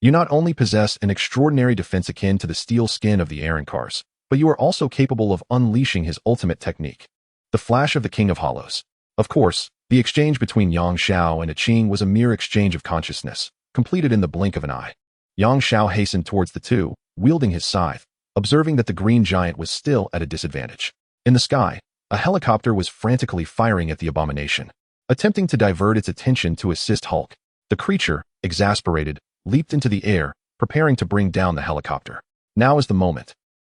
you not only possess an extraordinary defense akin to the steel skin of the Arankars, but you are also capable of unleashing his ultimate technique, the Flash of the King of Hollows. Of course, the exchange between Yang Zhao and Qing was a mere exchange of consciousness, completed in the blink of an eye. Yang Zhao hastened towards the two, wielding his scythe, observing that the green giant was still at a disadvantage. In the sky, a helicopter was frantically firing at the abomination, attempting to divert its attention to assist Hulk. The creature, exasperated, leaped into the air, preparing to bring down the helicopter. Now is the moment.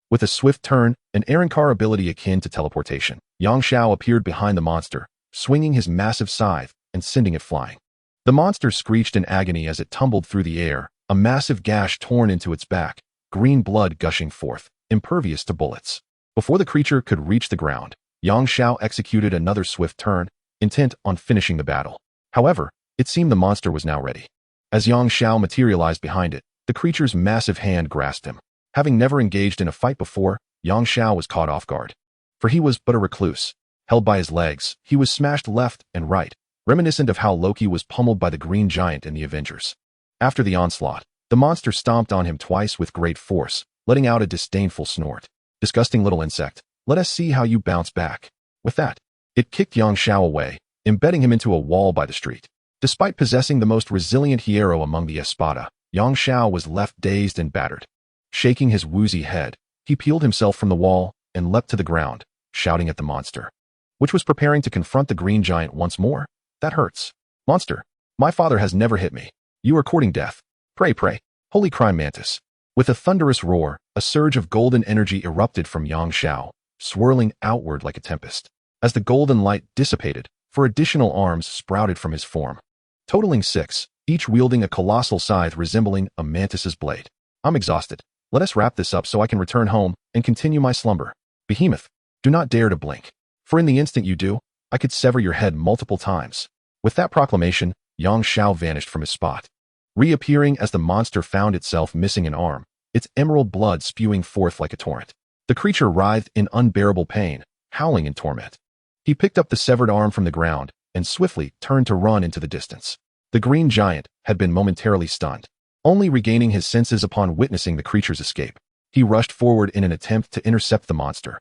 With a swift turn, an Arankar ability akin to teleportation, Yang Zhao appeared behind the monster, swinging his massive scythe and sending it flying. The monster screeched in agony as it tumbled through the air, a massive gash torn into its back, green blood gushing forth, impervious to bullets. Before the creature could reach the ground, Yang Zhao executed another swift turn, intent on finishing the battle. However, it seemed the monster was now ready. As Yang Zhao materialized behind it, the creature's massive hand grasped him. Having never engaged in a fight before, Yang Zhao was caught off guard. For he was but a recluse. Held by his legs, he was smashed left and right, reminiscent of how Loki was pummeled by the green giant in the Avengers. After the onslaught, the monster stomped on him twice with great force, letting out a disdainful snort. Disgusting little insect, let us see how you bounce back. With that, it kicked Yang Zhao away, embedding him into a wall by the street. Despite possessing the most resilient hero among the Espada, Yang Zhao was left dazed and battered. Shaking his woozy head, he peeled himself from the wall and leapt to the ground, shouting at the monster, which was preparing to confront the green giant once more. That hurts. Monster, my father has never hit me. You are courting death. Pray, pray. Holy crime mantis. With a thunderous roar, a surge of golden energy erupted from Yang Zhao, swirling outward like a tempest. As the golden light dissipated, 4 additional arms sprouted from his form, totaling 6, each wielding a colossal scythe resembling a mantis's blade. I'm exhausted. Let us wrap this up so I can return home and continue my slumber. Behemoth, do not dare to blink. For in the instant you do, I could sever your head multiple times." With that proclamation, Yang Xiao vanished from his spot, reappearing as the monster found itself missing an arm, its emerald blood spewing forth like a torrent. The creature writhed in unbearable pain, howling in torment. He picked up the severed arm from the ground and swiftly turned to run into the distance. The green giant had been momentarily stunned, only regaining his senses upon witnessing the creature's escape. He rushed forward in an attempt to intercept the monster,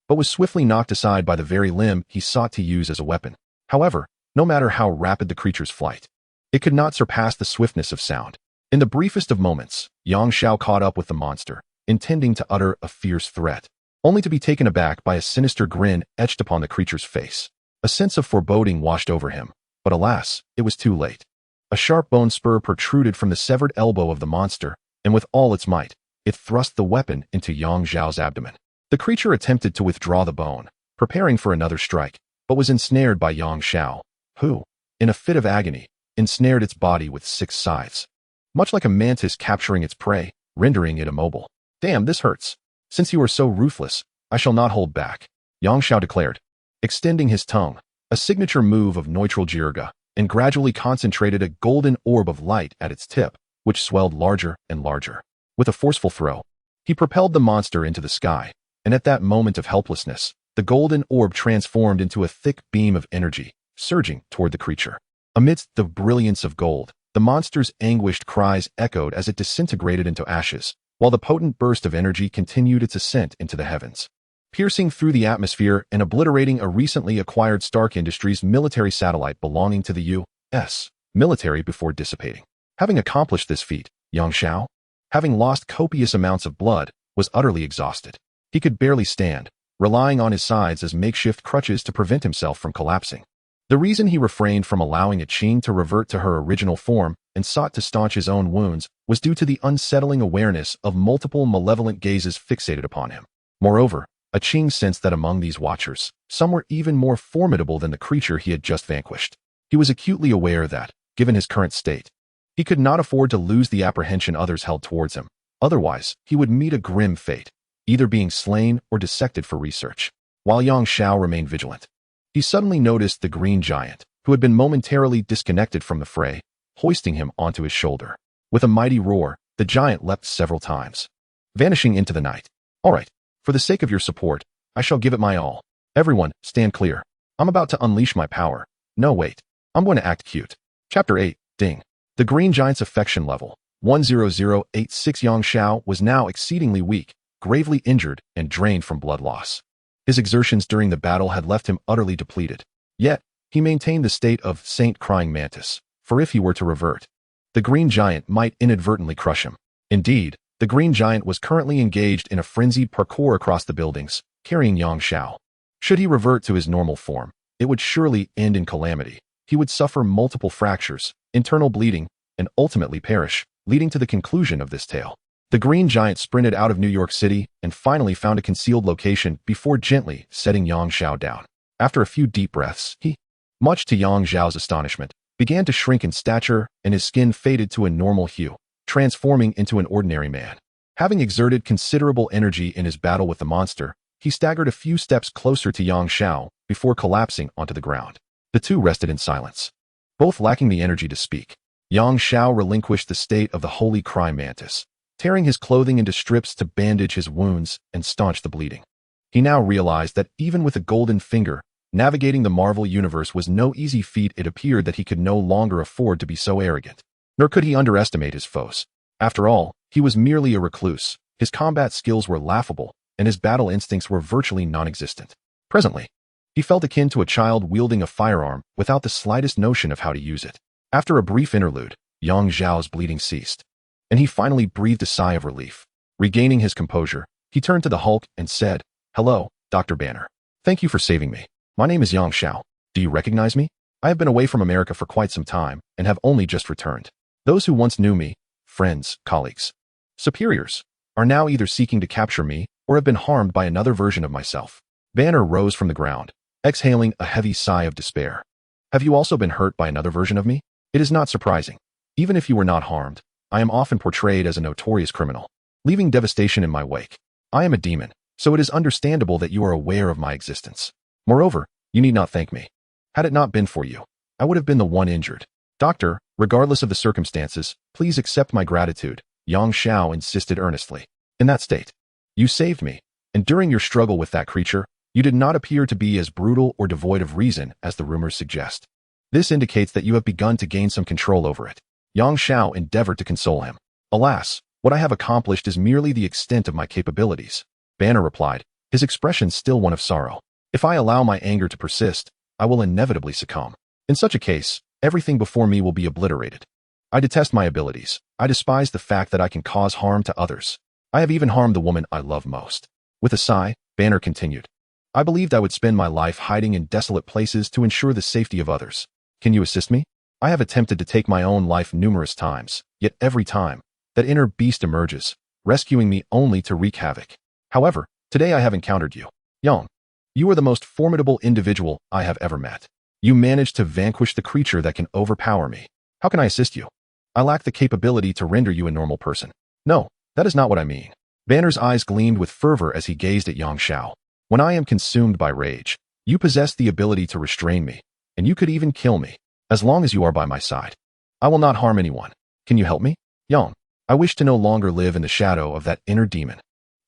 but was swiftly knocked aside by the very limb he sought to use as a weapon. However, no matter how rapid the creature's flight, it could not surpass the swiftness of sound. In the briefest of moments, Yang Xiao caught up with the monster, intending to utter a fierce threat, only to be taken aback by a sinister grin etched upon the creature's face. A sense of foreboding washed over him, but alas, it was too late. A sharp bone spur protruded from the severed elbow of the monster, and with all its might, it thrust the weapon into Yang Xiao's abdomen. The creature attempted to withdraw the bone, preparing for another strike, but was ensnared by Yang Xiao, who, in a fit of agony, ensnared its body with 6 scythes, much like a mantis capturing its prey, rendering it immobile. "Damn, this hurts. Since you are so ruthless, I shall not hold back," Yang Xiao declared, extending his tongue, a signature move of neutral jirga, and gradually concentrated a golden orb of light at its tip, which swelled larger and larger. With a forceful throw, he propelled the monster into the sky, and at that moment of helplessness, the golden orb transformed into a thick beam of energy, surging toward the creature. Amidst the brilliance of gold, the monster's anguished cries echoed as it disintegrated into ashes, while the potent burst of energy continued its ascent into the heavens, piercing through the atmosphere and obliterating a recently acquired Stark Industries military satellite belonging to the U.S. military before dissipating. Having accomplished this feat, Yang Xiao, having lost copious amounts of blood, was utterly exhausted. He could barely stand, relying on his sides as makeshift crutches to prevent himself from collapsing. The reason he refrained from allowing a Qing to revert to her original form and sought to staunch his own wounds was due to the unsettling awareness of multiple malevolent gazes fixated upon him. Moreover, a Qing sensed that among these watchers, some were even more formidable than the creature he had just vanquished. He was acutely aware that, given his current state, he could not afford to lose the apprehension others held towards him. Otherwise, he would meet a grim fate, either being slain or dissected for research. While Yang Xiao remained vigilant, he suddenly noticed the green giant, who had been momentarily disconnected from the fray, hoisting him onto his shoulder. With a mighty roar, the giant leapt several times, vanishing into the night. "All right, for the sake of your support, I shall give it my all. Everyone, stand clear. I'm about to unleash my power. No, wait. I'm going to act cute." Chapter 8, Ding. The green giant's affection level, 10086. Yang Xiao was now exceedingly weak, gravely injured, and drained from blood loss. His exertions during the battle had left him utterly depleted. Yet, he maintained the state of Saint Crying Mantis, for if he were to revert, the green giant might inadvertently crush him. Indeed, the green giant was currently engaged in a frenzied parkour across the buildings, carrying Yang Xiao. Should he revert to his normal form, it would surely end in calamity. He would suffer multiple fractures, internal bleeding, and ultimately perish, leading to the conclusion of this tale. The green giant sprinted out of New York City and finally found a concealed location before gently setting Yang Xiao down. After a few deep breaths, he, much to Yang Xiao's astonishment, began to shrink in stature and his skin faded to a normal hue, transforming into an ordinary man. Having exerted considerable energy in his battle with the monster, he staggered a few steps closer to Yang Xiao before collapsing onto the ground. The two rested in silence, both lacking the energy to speak. Yang Xiao relinquished the state of the holy crying mantis, tearing his clothing into strips to bandage his wounds and staunch the bleeding. He now realized that even with a golden finger, navigating the Marvel universe was no easy feat. It appeared that he could no longer afford to be so arrogant, nor could he underestimate his foes. After all, he was merely a recluse, his combat skills were laughable, and his battle instincts were virtually non-existent. Presently, he felt akin to a child wielding a firearm without the slightest notion of how to use it. After a brief interlude, Yang Xiao's bleeding ceased, and he finally breathed a sigh of relief. Regaining his composure, he turned to the Hulk and said, "Hello, Dr. Banner. Thank you for saving me. My name is Yang Xiao. Do you recognize me? I have been away from America for quite some time and have only just returned. Those who once knew me, friends, colleagues, superiors, are now either seeking to capture me or have been harmed by another version of myself." Banner rose from the ground, exhaling a heavy sigh of despair. "Have you also been hurt by another version of me? It is not surprising. Even if you were not harmed, I am often portrayed as a notorious criminal, leaving devastation in my wake. I am a demon, so it is understandable that you are aware of my existence. Moreover, you need not thank me. Had it not been for you, I would have been the one injured. Doctor, regardless of the circumstances, please accept my gratitude, Yang Xiao insisted earnestly. In that state, you saved me, and during your struggle with that creature, you did not appear to be as brutal or devoid of reason as the rumors suggest. This indicates that you have begun to gain some control over it. Yang Xiao endeavored to console him. Alas, what I have accomplished is merely the extent of my capabilities. Banner replied, his expression still one of sorrow. If I allow my anger to persist, I will inevitably succumb. In such a case, everything before me will be obliterated. I detest my abilities. I despise the fact that I can cause harm to others. I have even harmed the woman I love most. With a sigh, Banner continued. I believed I would spend my life hiding in desolate places to ensure the safety of others. Can you assist me? I have attempted to take my own life numerous times, yet every time, that inner beast emerges, rescuing me only to wreak havoc. However, today I have encountered you. Yang, you are the most formidable individual I have ever met. You managed to vanquish the creature that can overpower me. How can I assist you? I lack the capability to render you a normal person. No, that is not what I mean. Banner's eyes gleamed with fervor as he gazed at Yang Xiao. When I am consumed by rage, you possess the ability to restrain me, and you could even kill me, as long as you are by my side. I will not harm anyone. Can you help me? Yang, I wish to no longer live in the shadow of that inner demon.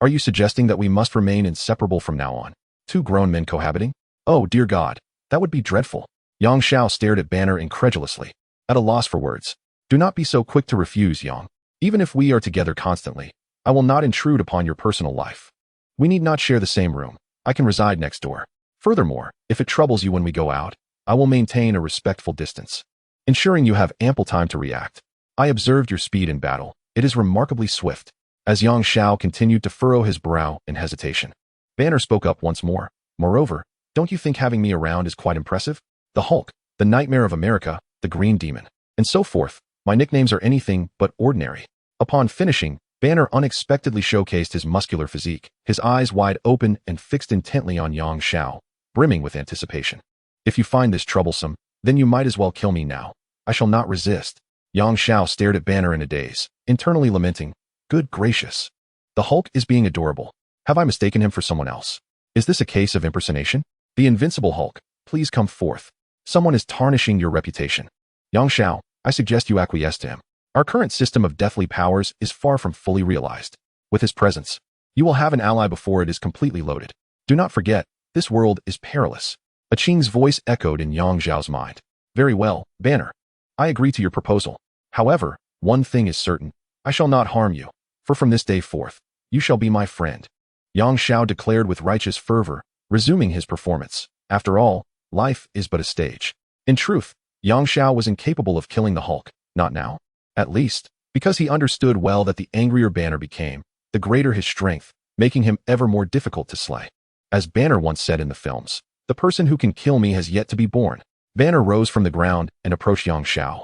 Are you suggesting that we must remain inseparable from now on? Two grown men cohabiting? Oh, dear God, that would be dreadful. Yang Xiao stared at Banner incredulously, at a loss for words. Do not be so quick to refuse, Yang. Even if we are together constantly, I will not intrude upon your personal life. We need not share the same room. I can reside next door. Furthermore, if it troubles you when we go out, I will maintain a respectful distance, ensuring you have ample time to react. I observed your speed in battle. It is remarkably swift. As Yang Xiao continued to furrow his brow in hesitation, Banner spoke up once more. Moreover, don't you think having me around is quite impressive? The Hulk, the Nightmare of America, the Green Demon, and so forth. My nicknames are anything but ordinary. Upon finishing, Banner unexpectedly showcased his muscular physique, his eyes wide open and fixed intently on Yang Xiao, brimming with anticipation. If you find this troublesome, then you might as well kill me now. I shall not resist. Yang Xiao stared at Banner in a daze, internally lamenting, good gracious. The Hulk is being adorable. Have I mistaken him for someone else? Is this a case of impersonation? The invincible Hulk, please come forth. Someone is tarnishing your reputation. Yang Xiao, I suggest you acquiesce to him. Our current system of deathly powers is far from fully realized. With his presence, you will have an ally before it is completely loaded. Do not forget, this world is perilous. A Qing's voice echoed in Yang Xiao's mind. Very well, Banner. I agree to your proposal. However, one thing is certain. I shall not harm you, for from this day forth, you shall be my friend. Yang Xiao declared with righteous fervor, resuming his performance. After all, life is but a stage. In truth, Yang Xiao was incapable of killing the Hulk, not now. At least, because he understood well that the angrier Banner became, the greater his strength, making him ever more difficult to slay. As Banner once said in the films, the person who can kill me has yet to be born. Banner rose from the ground and approached Yang Xiao,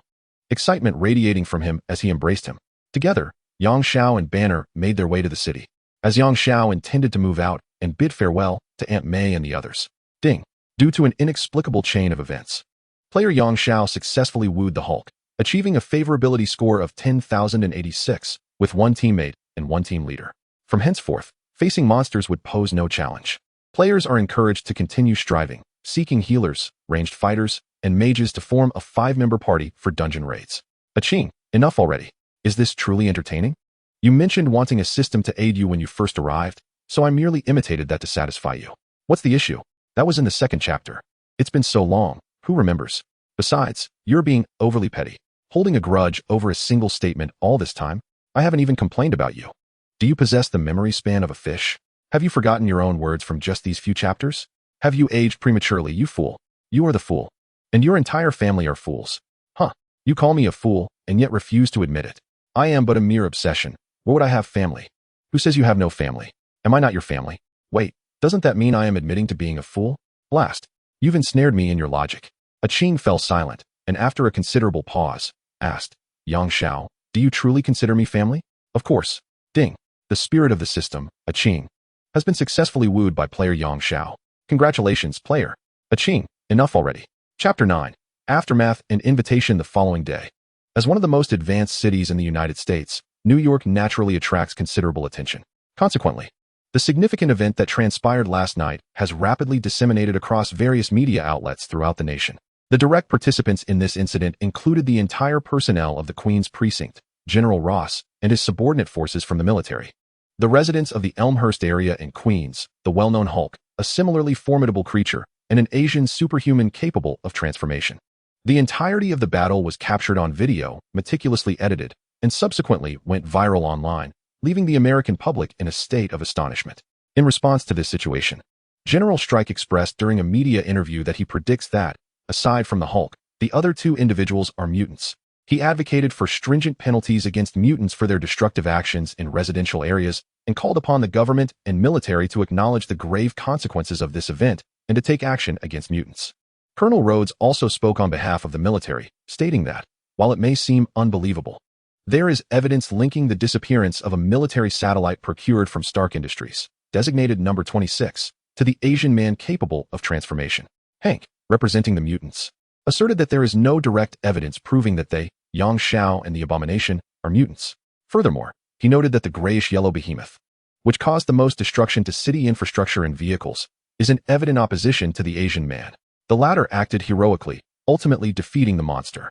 excitement radiating from him as he embraced him. Together, Yang Xiao and Banner made their way to the city. As Yang Xiao intended to move out and bid farewell to Aunt May and the others, ding, due to an inexplicable chain of events, player Yang Xiao successfully wooed the Hulk, achieving a favorability score of 10,086, with one teammate and one team leader. From henceforth, facing monsters would pose no challenge. Players are encouraged to continue striving, seeking healers, ranged fighters, and mages to form a 5-member party for dungeon raids. Aching, enough already. Is this truly entertaining? You mentioned wanting a system to aid you when you first arrived, so I merely imitated that to satisfy you. What's the issue? That was in the second chapter. It's been so long, who remembers? Besides, you're being overly petty, holding a grudge over a single statement all this time. I haven't even complained about you. Do you possess the memory span of a fish? Have you forgotten your own words from just these few chapters? Have you aged prematurely, you fool? You are the fool. And your entire family are fools. Huh. You call me a fool, and yet refuse to admit it. I am but a mere obsession. Where would I have family? Who says you have no family? Am I not your family? Wait, doesn't that mean I am admitting to being a fool? Blast. You've ensnared me in your logic. Aching fell silent, and after a considerable pause, asked, Yang Xiao, do you truly consider me family? Of course. Ding. The spirit of the system, Aching, has been successfully wooed by player Yang Xiao. Congratulations, player. Aching, enough already. Chapter 9. Aftermath and invitation the following day. As one of the most advanced cities in the United States, New York naturally attracts considerable attention. Consequently, The significant event that transpired last night has rapidly disseminated across various media outlets throughout the nation. The direct participants in this incident included the entire personnel of the Queen's Precinct, General Ross, and his subordinate forces from the military. The residents of the Elmhurst area in Queens, the well-known Hulk, a similarly formidable creature, and an Asian superhuman capable of transformation. The entirety of the battle was captured on video, meticulously edited, and subsequently went viral online, leaving the American public in a state of astonishment. In response to this situation, General Strike expressed during a media interview that he predicts that, aside from the Hulk, the other two individuals are mutants. He advocated for stringent penalties against mutants for their destructive actions in residential areas and called upon the government and military to acknowledge the grave consequences of this event and to take action against mutants. Colonel Rhodes also spoke on behalf of the military, stating that, while it may seem unbelievable, there is evidence linking the disappearance of a military satellite procured from Stark Industries, designated number 26, to the Asian man capable of transformation. Hank, representing the mutants, asserted that there is no direct evidence proving that they, Yang Xiao and the Abomination, are mutants. Furthermore, he noted that the grayish-yellow behemoth, which caused the most destruction to city infrastructure and vehicles, is in evident opposition to the Asian man. The latter acted heroically, ultimately defeating the monster,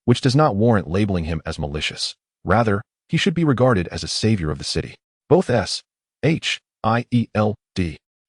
which does not warrant labeling him as malicious. Rather, he should be regarded as a savior of the city. Both SHIELD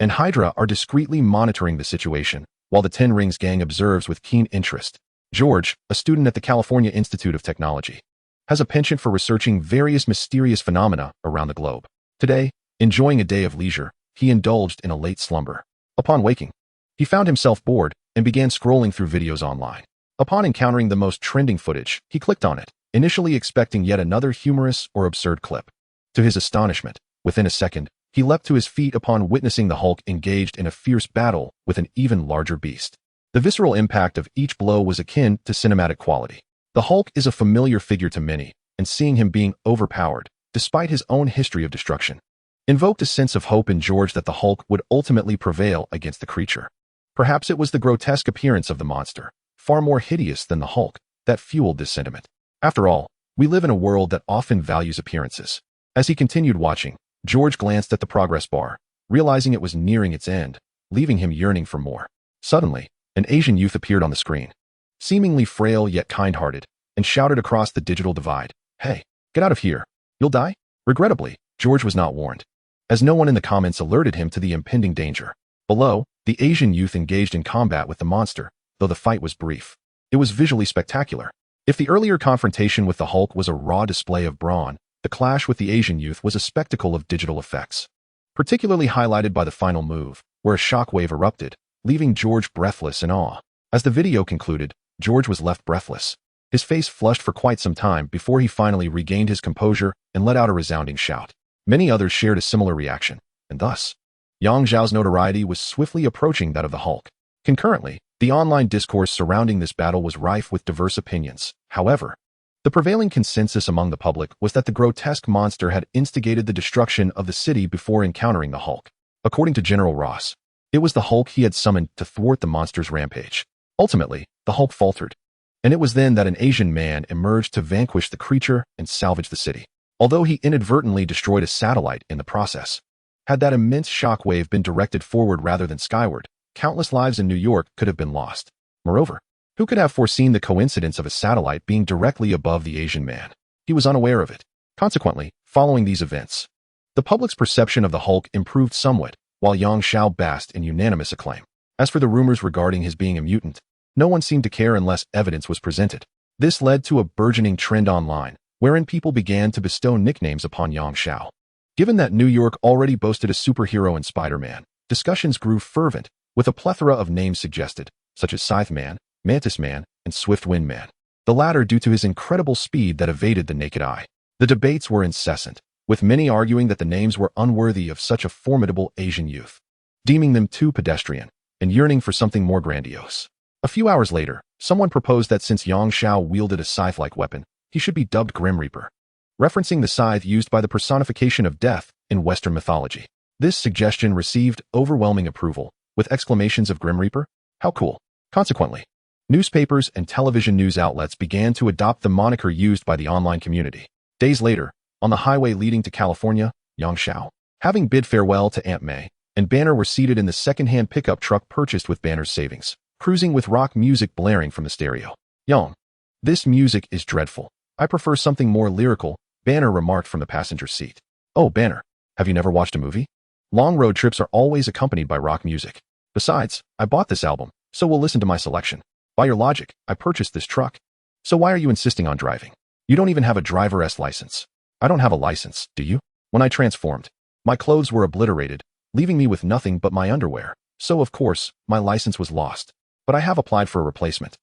and Hydra are discreetly monitoring the situation, while the Ten Rings gang observes with keen interest. George, a student at the California Institute of Technology, has a penchant for researching various mysterious phenomena around the globe. Today, enjoying a day of leisure, he indulged in a late slumber. Upon waking, he found himself bored and began scrolling through videos online. Upon encountering the most trending footage, he clicked on it, initially expecting yet another humorous or absurd clip. To his astonishment, within a second, he leapt to his feet upon witnessing the Hulk engaged in a fierce battle with an even larger beast. The visceral impact of each blow was akin to cinematic quality. The Hulk is a familiar figure to many, and seeing him being overpowered, despite his own history of destruction, invoked a sense of hope in George that the Hulk would ultimately prevail against the creature. Perhaps it was the grotesque appearance of the monster, far more hideous than the Hulk, that fueled this sentiment. After all, we live in a world that often values appearances. As he continued watching, George glanced at the progress bar, realizing it was nearing its end, leaving him yearning for more. Suddenly, an Asian youth appeared on the screen, seemingly frail yet kind-hearted, and shouted across the digital divide, "Hey, get out of here. You'll die?" Regrettably, George was not warned, as no one in the comments alerted him to the impending danger. Below, the Asian youth engaged in combat with the monster, though the fight was brief. It was visually spectacular. If the earlier confrontation with the Hulk was a raw display of brawn, the clash with the Asian youth was a spectacle of digital effects, particularly highlighted by the final move, where a shockwave erupted, leaving George breathless in awe. As the video concluded, George was left breathless. His face flushed for quite some time before he finally regained his composure and let out a resounding shout. Many others shared a similar reaction, and thus, Yang Xiao's notoriety was swiftly approaching that of the Hulk. Concurrently, the online discourse surrounding this battle was rife with diverse opinions. However, the prevailing consensus among the public was that the grotesque monster had instigated the destruction of the city before encountering the Hulk. According to General Ross, it was the Hulk he had summoned to thwart the monster's rampage. Ultimately, the Hulk faltered, and it was then that an Asian man emerged to vanquish the creature and salvage the city. Although he inadvertently destroyed a satellite in the process, had that immense shockwave been directed forward rather than skyward, countless lives in New York could have been lost. Moreover, who could have foreseen the coincidence of a satellite being directly above the Asian man? He was unaware of it. Consequently, following these events, the public's perception of the Hulk improved somewhat, while Yang Xiao basked in unanimous acclaim. As for the rumors regarding his being a mutant, no one seemed to care unless evidence was presented. This led to a burgeoning trend online, wherein people began to bestow nicknames upon Yang Xiao. Given that New York already boasted a superhero in Spider-Man, discussions grew fervent, with a plethora of names suggested, such as Scythe Man, Mantis Man, and Swift Wind Man, the latter due to his incredible speed that evaded the naked eye. The debates were incessant, with many arguing that the names were unworthy of such a formidable Asian youth, deeming them too pedestrian, and yearning for something more grandiose. A few hours later, someone proposed that since Yang Xiao wielded a scythe-like weapon, he should be dubbed Grim Reaper, referencing the scythe used by the personification of death in Western mythology. This suggestion received overwhelming approval, with exclamations of Grim Reaper? How cool! Consequently, newspapers and television news outlets began to adopt the moniker used by the online community. Days later, on the highway leading to California, Yang Xiao, Having bid farewell to Aunt May, and Banner were seated in the second-hand pickup truck purchased with Banner's savings, cruising with rock music blaring from the stereo. Young. This music is dreadful. I prefer something more lyrical, Banner remarked from the passenger seat. Oh, Banner, have you never watched a movie? Long road trips are always accompanied by rock music. Besides, I bought this album, so we'll listen to my selection. By your logic, I purchased this truck. So why are you insisting on driving? You don't even have a driver's license. I don't have a license, do you? When I transformed, my clothes were obliterated, leaving me with nothing but my underwear. So of course, my license was lost. But I have applied for a replacement.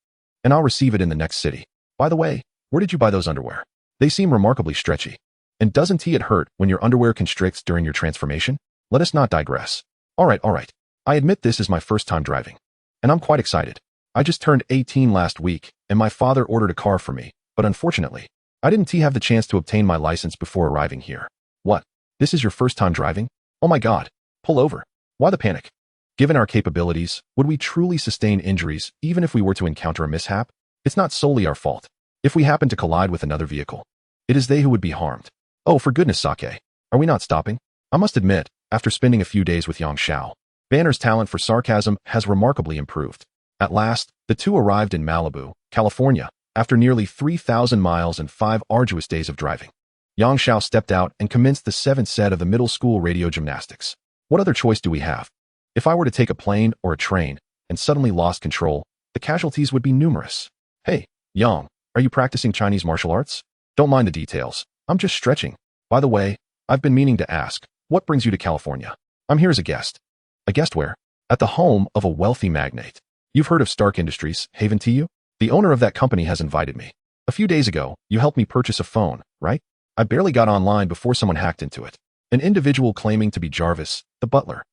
And I'll receive it in the next city. By the way, where did you buy those underwear? They seem remarkably stretchy. And doesn't it hurt when your underwear constricts during your transformation? Let us not digress. All right. I admit this is my first time driving. And I'm quite excited. I just turned 18 last week, and my father ordered a car for me, but unfortunately, I didn't have the chance to obtain my license before arriving here. What? This is your first time driving? Oh my God. Pull over. Why the panic? Given our capabilities, would we truly sustain injuries even if we were to encounter a mishap? It's not solely our fault. If we happen to collide with another vehicle, it is they who would be harmed. Oh, for goodness sake. Are we not stopping? I must admit, after spending a few days with Yang Xiao, Banner's talent for sarcasm has remarkably improved. At last, the two arrived in Malibu, California, after nearly 3,000 miles and 5 arduous days of driving. Yang Xiao stepped out and commenced the 7th set of the middle school radio gymnastics. What other choice do we have? If I were to take a plane or a train and suddenly lost control, the casualties would be numerous. Hey, Yang, are you practicing Chinese martial arts? Don't mind the details. I'm just stretching. By the way, I've been meaning to ask, what brings you to California? I'm here as a guest. A guest where? At the home of a wealthy magnate. You've heard of Stark Industries, haven't you? The owner of that company has invited me. A few days ago, you helped me purchase a phone, right? I barely got online before someone hacked into it. An individual claiming to be Jarvis, the butler,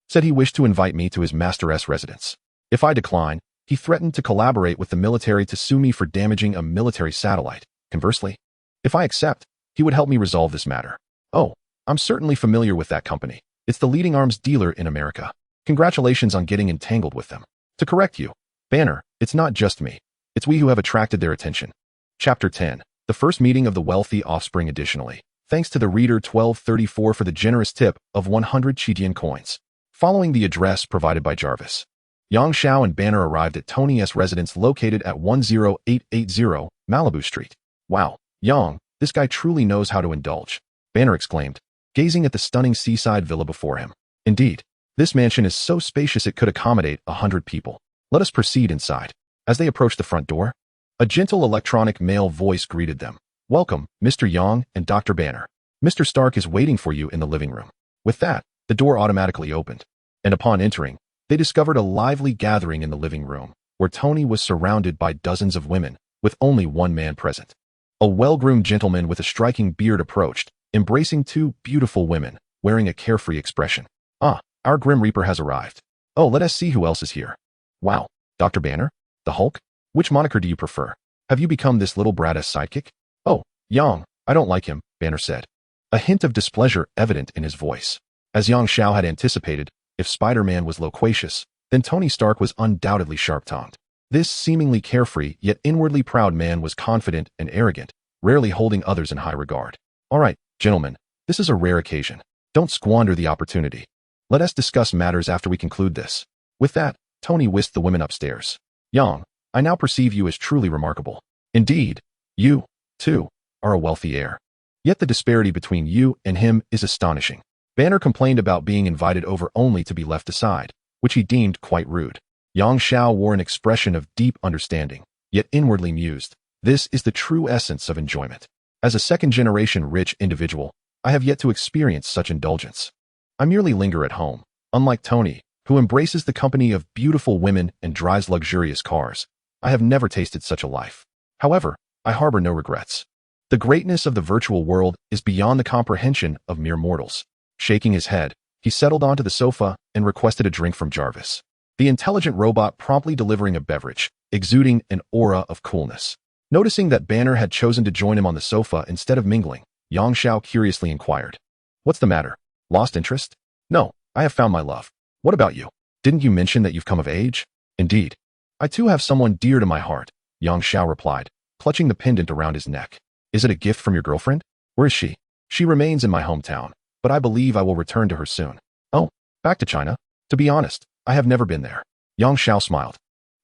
said he wished to invite me to his master's residence. If I decline, he threatened to collaborate with the military to sue me for damaging a military satellite. Conversely, if I accept, he would help me resolve this matter. Oh, I'm certainly familiar with that company. It's the leading arms dealer in America. Congratulations on getting entangled with them. To correct you, Banner, it's not just me. It's we who have attracted their attention. Chapter 10. The first meeting of the wealthy offspring. Additionally, thanks to the reader 1234 for the generous tip of 100 Chidian coins. Following the address provided by Jarvis, Yang Xiao and Banner arrived at Tony's residence located at 10880 Malibu Street. Wow, Yang, this guy truly knows how to indulge, Banner exclaimed, gazing at the stunning seaside villa before him. Indeed, this mansion is so spacious it could accommodate 100 people. Let us proceed inside. As they approached the front door, a gentle electronic male voice greeted them. Welcome, Mr. Yang and Dr. Banner. Mr. Stark is waiting for you in the living room. With that, the door automatically opened, and upon entering, they discovered a lively gathering in the living room, where Tony was surrounded by dozens of women, with only one man present. A well-groomed gentleman with a striking beard approached, embracing two beautiful women, wearing a carefree expression. Ah, our Grim Reaper has arrived. Oh, let us see who else is here. Wow, Dr. Banner? The Hulk? Which moniker do you prefer? Have you become this little brat's sidekick? Oh, Yang, I don't like him, Banner said, a hint of displeasure evident in his voice. As Yang Xiao had anticipated, if Spider-Man was loquacious, then Tony Stark was undoubtedly sharp-tongued. This seemingly carefree yet inwardly proud man was confident and arrogant, rarely holding others in high regard. All right, gentlemen, this is a rare occasion. Don't squander the opportunity. Let us discuss matters after we conclude this. With that, Tony whisked the women upstairs. Yang, I now perceive you as truly remarkable. Indeed, you, too, are a wealthy heir. Yet the disparity between you and him is astonishing. Banner complained about being invited over only to be left aside, which he deemed quite rude. Yang Xiao wore an expression of deep understanding, yet inwardly mused. This is the true essence of enjoyment. As a second-generation rich individual, I have yet to experience such indulgence. I merely linger at home. Unlike Tony, who embraces the company of beautiful women and drives luxurious cars, I have never tasted such a life. However, I harbor no regrets. The greatness of the virtual world is beyond the comprehension of mere mortals. Shaking his head, he settled onto the sofa and requested a drink from Jarvis, the intelligent robot promptly delivering a beverage, exuding an aura of coolness. Noticing that Banner had chosen to join him on the sofa instead of mingling, Yang Xiao curiously inquired, "What's the matter? Lost interest?" "No, I have found my love. What about you? Didn't you mention that you've come of age?" "Indeed. I too have someone dear to my heart," Yang Xiao replied, clutching the pendant around his neck. "Is it a gift from your girlfriend? Where is she?" "She remains in my hometown. but I believe I will return to her soon. Oh, back to China? To be honest, I have never been there. Yang Xiao smiled,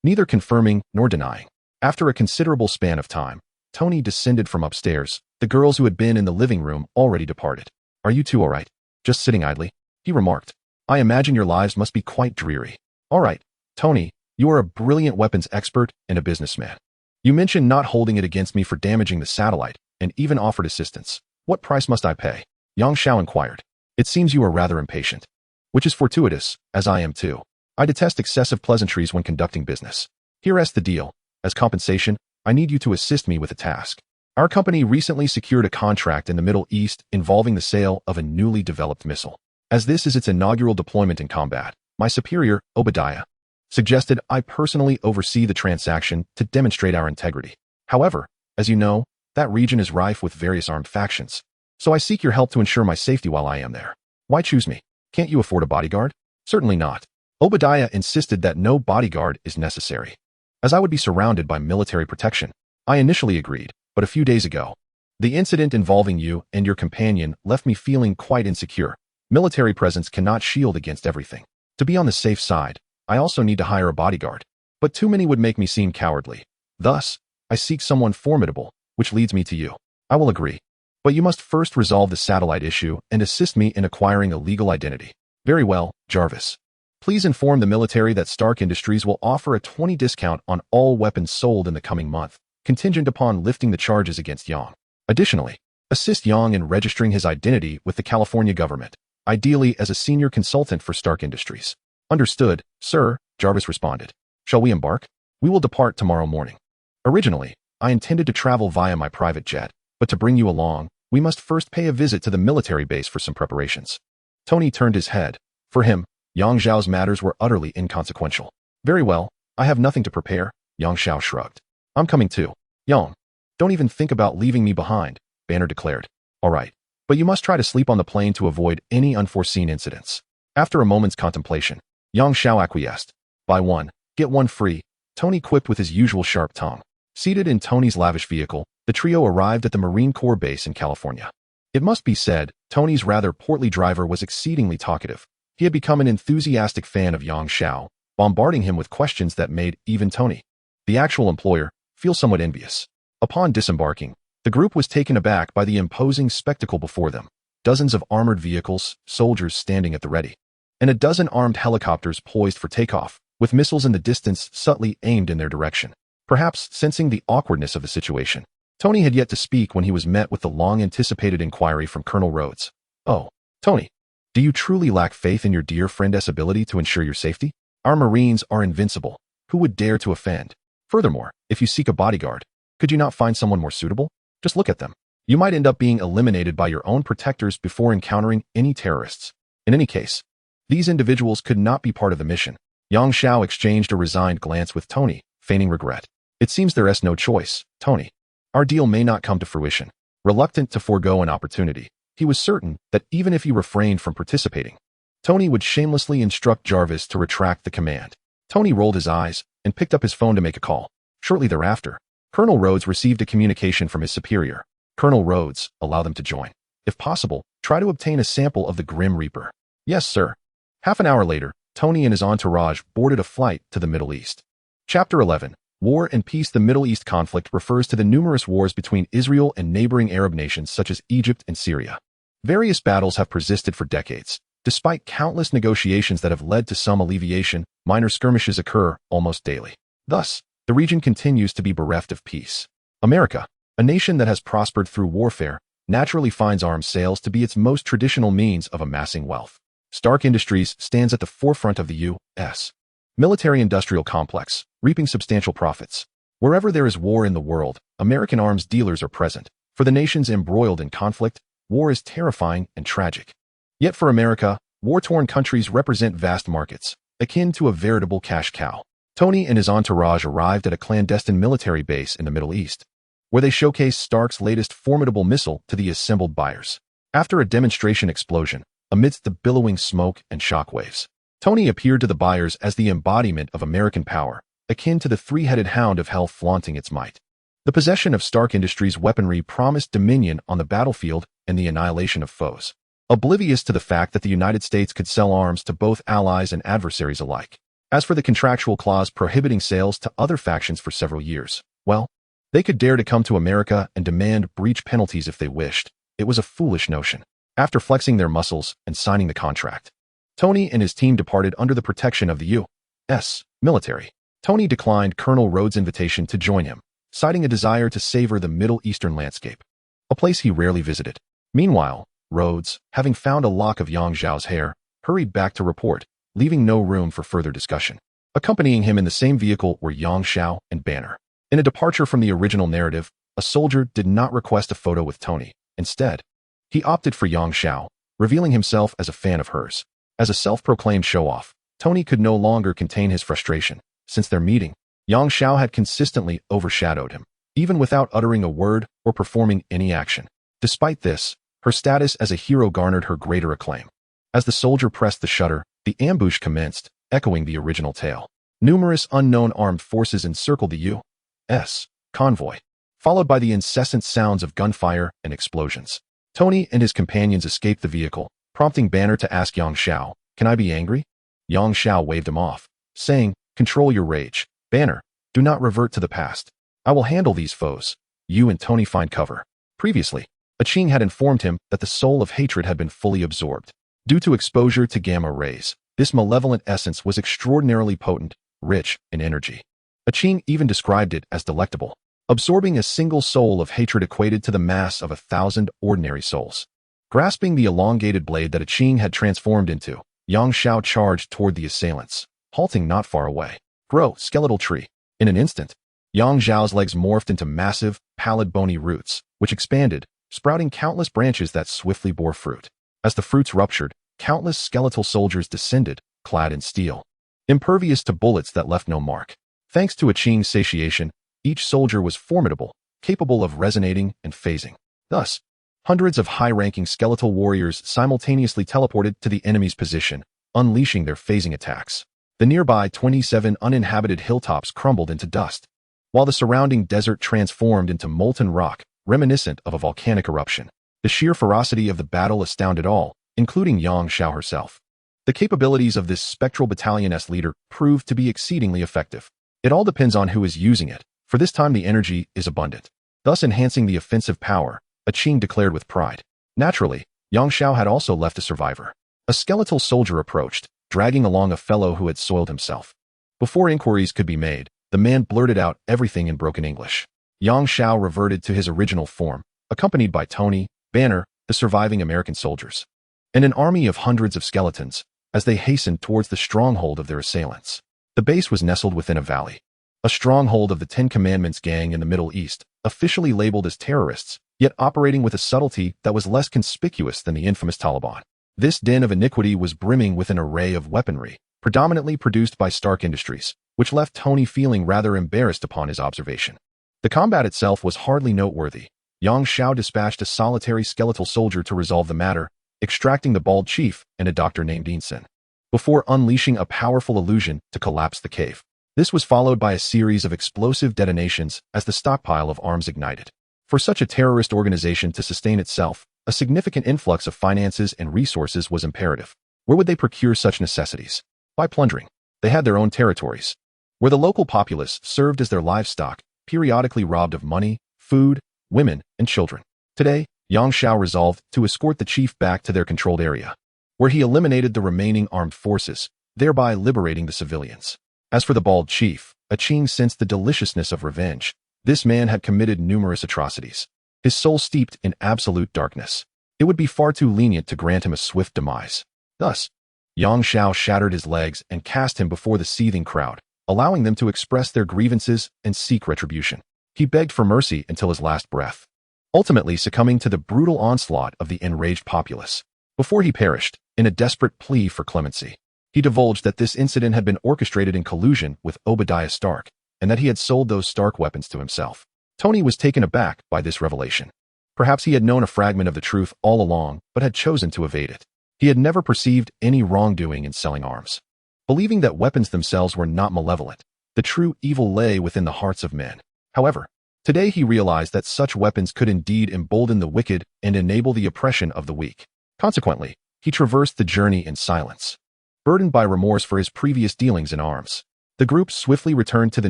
neither confirming nor denying. After a considerable span of time, Tony descended from upstairs. The girls who had been in the living room already departed. Are you two all right? Just sitting idly? He remarked. I imagine your lives must be quite dreary. All right, Tony, you are a brilliant weapons expert and a businessman. You mentioned not holding it against me for damaging the satellite, and even offered assistance. What price must I pay? Yang Xiao inquired. It seems you are rather impatient. Which is fortuitous, as I am too. I detest excessive pleasantries when conducting business. Here's the deal. As compensation, I need you to assist me with a task. Our company recently secured a contract in the Middle East involving the sale of a newly developed missile. As this is its inaugural deployment in combat, my superior, Obadiah, suggested I personally oversee the transaction to demonstrate our integrity. However, as you know, that region is rife with various armed factions, so I seek your help to ensure my safety while I am there. Why choose me? Can't you afford a bodyguard? Certainly not. Obadiah insisted that no bodyguard is necessary, as I would be surrounded by military protection. I initially agreed, but a few days ago, the incident involving you and your companion left me feeling quite insecure. Military presence cannot shield against everything. To be on the safe side, I also need to hire a bodyguard, but too many would make me seem cowardly. Thus, I seek someone formidable, which leads me to you. I will agree, but you must first resolve the satellite issue and assist me in acquiring a legal identity. Very well, Jarvis. Please inform the military that Stark Industries will offer a 20% discount on all weapons sold in the coming month, contingent upon lifting the charges against Yang. Additionally, assist Yang in registering his identity with the California government, ideally as a senior consultant for Stark Industries. Understood, sir, Jarvis responded. Shall we embark? We will depart tomorrow morning. Originally, I intended to travel via my private jet, but to bring you along, we must first pay a visit to the military base for some preparations. Tony turned his head. For him, Yang Xiao's matters were utterly inconsequential. Very well, I have nothing to prepare, Yang Xiao shrugged. I'm coming too. Yang, don't even think about leaving me behind, Banner declared. All right, but you must try to sleep on the plane to avoid any unforeseen incidents. After a moment's contemplation, Yang Xiao acquiesced. Buy one, get one free, Tony quipped with his usual sharp tongue. Seated in Tony's lavish vehicle, the trio arrived at the Marine Corps base in California. It must be said, Tony's rather portly driver was exceedingly talkative. He had become an enthusiastic fan of Yang Xiao, bombarding him with questions that made even Tony, the actual employer, feel somewhat envious. Upon disembarking, the group was taken aback by the imposing spectacle before them. Dozens of armored vehicles, soldiers standing at the ready, and a dozen armed helicopters poised for takeoff, with missiles in the distance subtly aimed in their direction. Perhaps sensing the awkwardness of the situation, Tony had yet to speak when he was met with the long-anticipated inquiry from Colonel Rhodes. Oh, Tony, do you truly lack faith in your dear friend's ability to ensure your safety? Our Marines are invincible. Who would dare to offend? Furthermore, if you seek a bodyguard, could you not find someone more suitable? Just look at them. You might end up being eliminated by your own protectors before encountering any terrorists. In any case, these individuals could not be part of the mission. Yang Xiao exchanged a resigned glance with Tony, feigning regret. It seems there's no choice, Tony. Our deal may not come to fruition. Reluctant to forego an opportunity, he was certain that even if he refrained from participating, Tony would shamelessly instruct Jarvis to retract the command. Tony rolled his eyes and picked up his phone to make a call. Shortly thereafter, Colonel Rhodes received a communication from his superior. Colonel Rhodes, allow them to join. If possible, try to obtain a sample of the Grim Reaper. Yes, sir. Half an hour later, Tony and his entourage boarded a flight to the Middle East. Chapter 11. War and Peace. The Middle East conflict refers to the numerous wars between Israel and neighboring Arab nations such as Egypt and Syria. Various battles have persisted for decades. Despite countless negotiations that have led to some alleviation, minor skirmishes occur almost daily. Thus, the region continues to be bereft of peace. America, a nation that has prospered through warfare, naturally finds arms sales to be its most traditional means of amassing wealth. Stark Industries stands at the forefront of the U.S. military-industrial complex, reaping substantial profits. Wherever there is war in the world, American arms dealers are present. For the nations embroiled in conflict, war is terrifying and tragic. Yet for America, war-torn countries represent vast markets, akin to a veritable cash cow. Tony and his entourage arrived at a clandestine military base in the Middle East, where they showcased Stark's latest formidable missile to the assembled buyers. After a demonstration explosion, amidst the billowing smoke and shockwaves, Tony appeared to the buyers as the embodiment of American power, akin to the three-headed hound of hell flaunting its might. The possession of Stark Industries weaponry promised dominion on the battlefield and the annihilation of foes. oblivious to the fact that the United States could sell arms to both allies and adversaries alike. As for the contractual clause prohibiting sales to other factions for several years, well, they could dare to come to America and demand breach penalties if they wished. It was a foolish notion. After flexing their muscles and signing the contract, Tony and his team departed under the protection of the U.S. military. Tony declined Colonel Rhodes' invitation to join him, citing a desire to savor the Middle Eastern landscape, a place he rarely visited. Meanwhile, Rhodes, having found a lock of Yang Zhao's hair, hurried back to report, leaving no room for further discussion. Accompanying him in the same vehicle were Yang Zhao and Banner. In a departure from the original narrative, a soldier did not request a photo with Tony. Instead, he opted for Yang Zhao, revealing himself as a fan of hers. As a self-proclaimed show-off, Tony could no longer contain his frustration. Since their meeting, Yang Zhao had consistently overshadowed him, even without uttering a word or performing any action. Despite this, her status as a hero garnered her greater acclaim. As the soldier pressed the shutter, the ambush commenced, echoing the original tale. Numerous unknown armed forces encircled the U.S. convoy, followed by the incessant sounds of gunfire and explosions. Tony and his companions escaped the vehicle, prompting Banner to ask Yang Zhao, "Can I be angry?" Yang Zhao waved him off, saying, "Control your rage, Banner. Do not revert to the past. I will handle these foes. You and Tony find cover." Previously, Aching had informed him that the soul of hatred had been fully absorbed. Due to exposure to gamma rays, this malevolent essence was extraordinarily potent, rich in energy. Aching even described it as delectable. Absorbing a single soul of hatred equated to the mass of 1,000 ordinary souls. Grasping the elongated blade that Aching had transformed into, Yang Zhao charged toward the assailants, halting not far away. "Grow, skeletal tree." In an instant, Yang Zhao's legs morphed into massive, pallid bony roots, which expanded, sprouting countless branches that swiftly bore fruit. As the fruits ruptured, countless skeletal soldiers descended, clad in steel, impervious to bullets that left no mark. Thanks to Aching's satiation, each soldier was formidable, capable of resonating and phasing. Thus, hundreds of high-ranking skeletal warriors simultaneously teleported to the enemy's position, unleashing their phasing attacks. The nearby 27 uninhabited hilltops crumbled into dust, while the surrounding desert transformed into molten rock, reminiscent of a volcanic eruption. The sheer ferocity of the battle astounded all, including Yang Zhao herself. The capabilities of this spectral battalion-S leader proved to be exceedingly effective. It all depends on who is using it, for this time the energy is abundant, thus enhancing the offensive power, Aching declared with pride. Naturally, Yang Zhao had also left a survivor. A skeletal soldier approached, dragging along a fellow who had soiled himself. Before inquiries could be made, the man blurted out everything in broken English. Yang Zhao reverted to his original form, accompanied by Tony, Banner, the surviving American soldiers, and an army of hundreds of skeletons, as they hastened towards the stronghold of their assailants. The base was nestled within a valley, a stronghold of the Ten Commandments gang in the Middle East, officially labeled as terrorists, yet operating with a subtlety that was less conspicuous than the infamous Taliban. This den of iniquity was brimming with an array of weaponry, predominantly produced by Stark Industries, which left Tony feeling rather embarrassed upon his observation. The combat itself was hardly noteworthy. Yang Zhao dispatched a solitary skeletal soldier to resolve the matter, extracting the bald chief and a doctor named Aizen, before unleashing a powerful illusion to collapse the cave. This was followed by a series of explosive detonations as the stockpile of arms ignited. For such a terrorist organization to sustain itself, a significant influx of finances and resources was imperative. Where would they procure such necessities? By plundering. They had their own territories, where the local populace served as their livestock, periodically robbed of money, food, women, and children. Today, Yang Zhao resolved to escort the chief back to their controlled area, where he eliminated the remaining armed forces, thereby liberating the civilians. As for the bald chief, Aching sensed the deliciousness of revenge. This man had committed numerous atrocities, his soul steeped in absolute darkness. It would be far too lenient to grant him a swift demise. Thus, Yang Zhao shattered his legs and cast him before the seething crowd, allowing them to express their grievances and seek retribution. He begged for mercy until his last breath, ultimately succumbing to the brutal onslaught of the enraged populace. Before he perished, in a desperate plea for clemency, he divulged that this incident had been orchestrated in collusion with Obadiah Stark, and that he had sold those Stark weapons to himself. Tony was taken aback by this revelation. Perhaps he had known a fragment of the truth all along, but had chosen to evade it. He had never perceived any wrongdoing in selling arms. Believing that weapons themselves were not malevolent, the true evil lay within the hearts of men. However, today he realized that such weapons could indeed embolden the wicked and enable the oppression of the weak. Consequently, he traversed the journey in silence, burdened by remorse for his previous dealings in arms. The group swiftly returned to the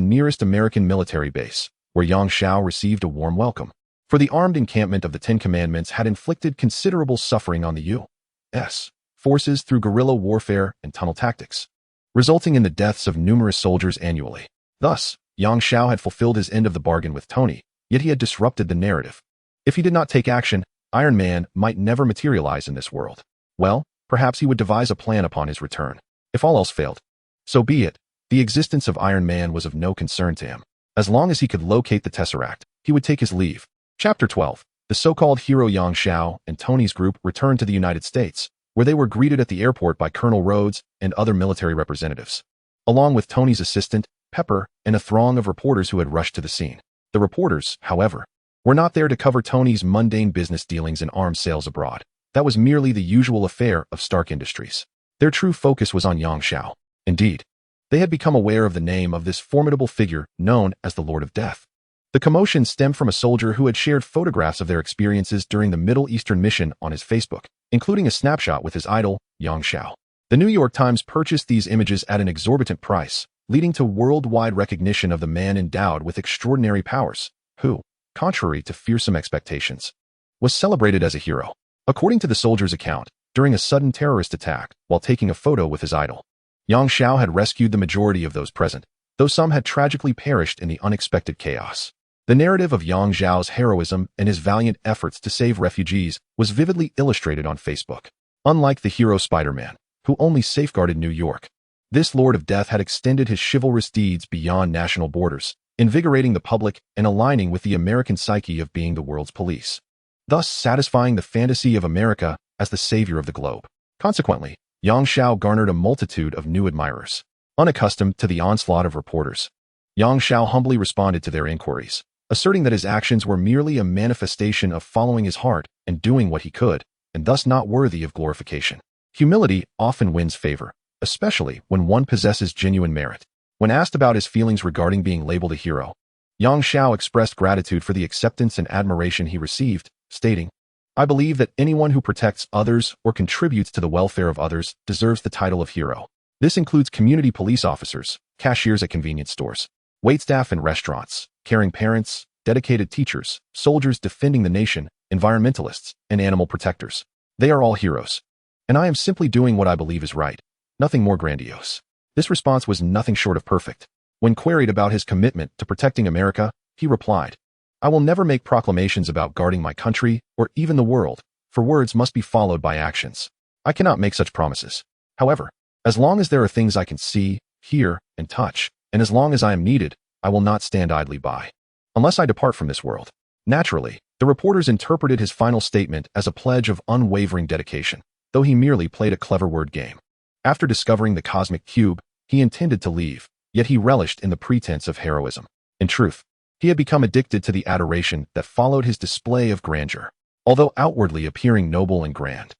nearest American military base, where Yang Xiao received a warm welcome. For the armed encampment of the Ten Commandments had inflicted considerable suffering on the U.S. forces through guerrilla warfare and tunnel tactics, resulting in the deaths of numerous soldiers annually. Thus, Yang Xiao had fulfilled his end of the bargain with Tony, yet he had disrupted the narrative. If he did not take action, Iron Man might never materialize in this world. Well, perhaps he would devise a plan upon his return. If all else failed, so be it. The existence of Iron Man was of no concern to him. As long as he could locate the Tesseract, he would take his leave. Chapter 12. The so-called hero Yang Xiao and Tony's group returned to the United States, where they were greeted at the airport by Colonel Rhodes and other military representatives, along with Tony's assistant, Pepper, and a throng of reporters who had rushed to the scene. The reporters, however, were not there to cover Tony's mundane business dealings in arms sales abroad. That was merely the usual affair of Stark Industries. Their true focus was on Yang Xiao. Indeed, they had become aware of the name of this formidable figure known as the Lord of Death. The commotion stemmed from a soldier who had shared photographs of their experiences during the Middle Eastern mission on his Facebook, including a snapshot with his idol, Yang Xiao. The New York Times purchased these images at an exorbitant price, leading to worldwide recognition of the man endowed with extraordinary powers, who, contrary to fearsome expectations, was celebrated as a hero. According to the soldier's account, during a sudden terrorist attack, while taking a photo with his idol, Yang Xiao had rescued the majority of those present, though some had tragically perished in the unexpected chaos. The narrative of Yang Xiao's heroism and his valiant efforts to save refugees was vividly illustrated on Facebook. Unlike the hero Spider-Man, who only safeguarded New York, this Lord of Death had extended his chivalrous deeds beyond national borders, invigorating the public and aligning with the American psyche of being the world's police, thus satisfying the fantasy of America as the savior of the globe. Consequently, Yang Xiao garnered a multitude of new admirers. Unaccustomed to the onslaught of reporters, Yang Xiao humbly responded to their inquiries, asserting that his actions were merely a manifestation of following his heart and doing what he could, and thus not worthy of glorification. Humility often wins favor, especially when one possesses genuine merit. When asked about his feelings regarding being labeled a hero, Yang Xiao expressed gratitude for the acceptance and admiration he received, stating, "I believe that anyone who protects others or contributes to the welfare of others deserves the title of hero. This includes community police officers, cashiers at convenience stores, waitstaff in restaurants, caring parents, dedicated teachers, soldiers defending the nation, environmentalists, and animal protectors. They are all heroes. And I am simply doing what I believe is right. Nothing more grandiose." This response was nothing short of perfect. When queried about his commitment to protecting America, he replied, "I will never make proclamations about guarding my country or even the world, for words must be followed by actions. I cannot make such promises. However, as long as there are things I can see, hear, and touch, and as long as I am needed, I will not stand idly by, unless I depart from this world." Naturally, the reporters interpreted his final statement as a pledge of unwavering dedication, though he merely played a clever word game. After discovering the cosmic cube, he intended to leave, yet he relished in the pretense of heroism. In truth, he had become addicted to the adoration that followed his display of grandeur. Although outwardly appearing noble and grand,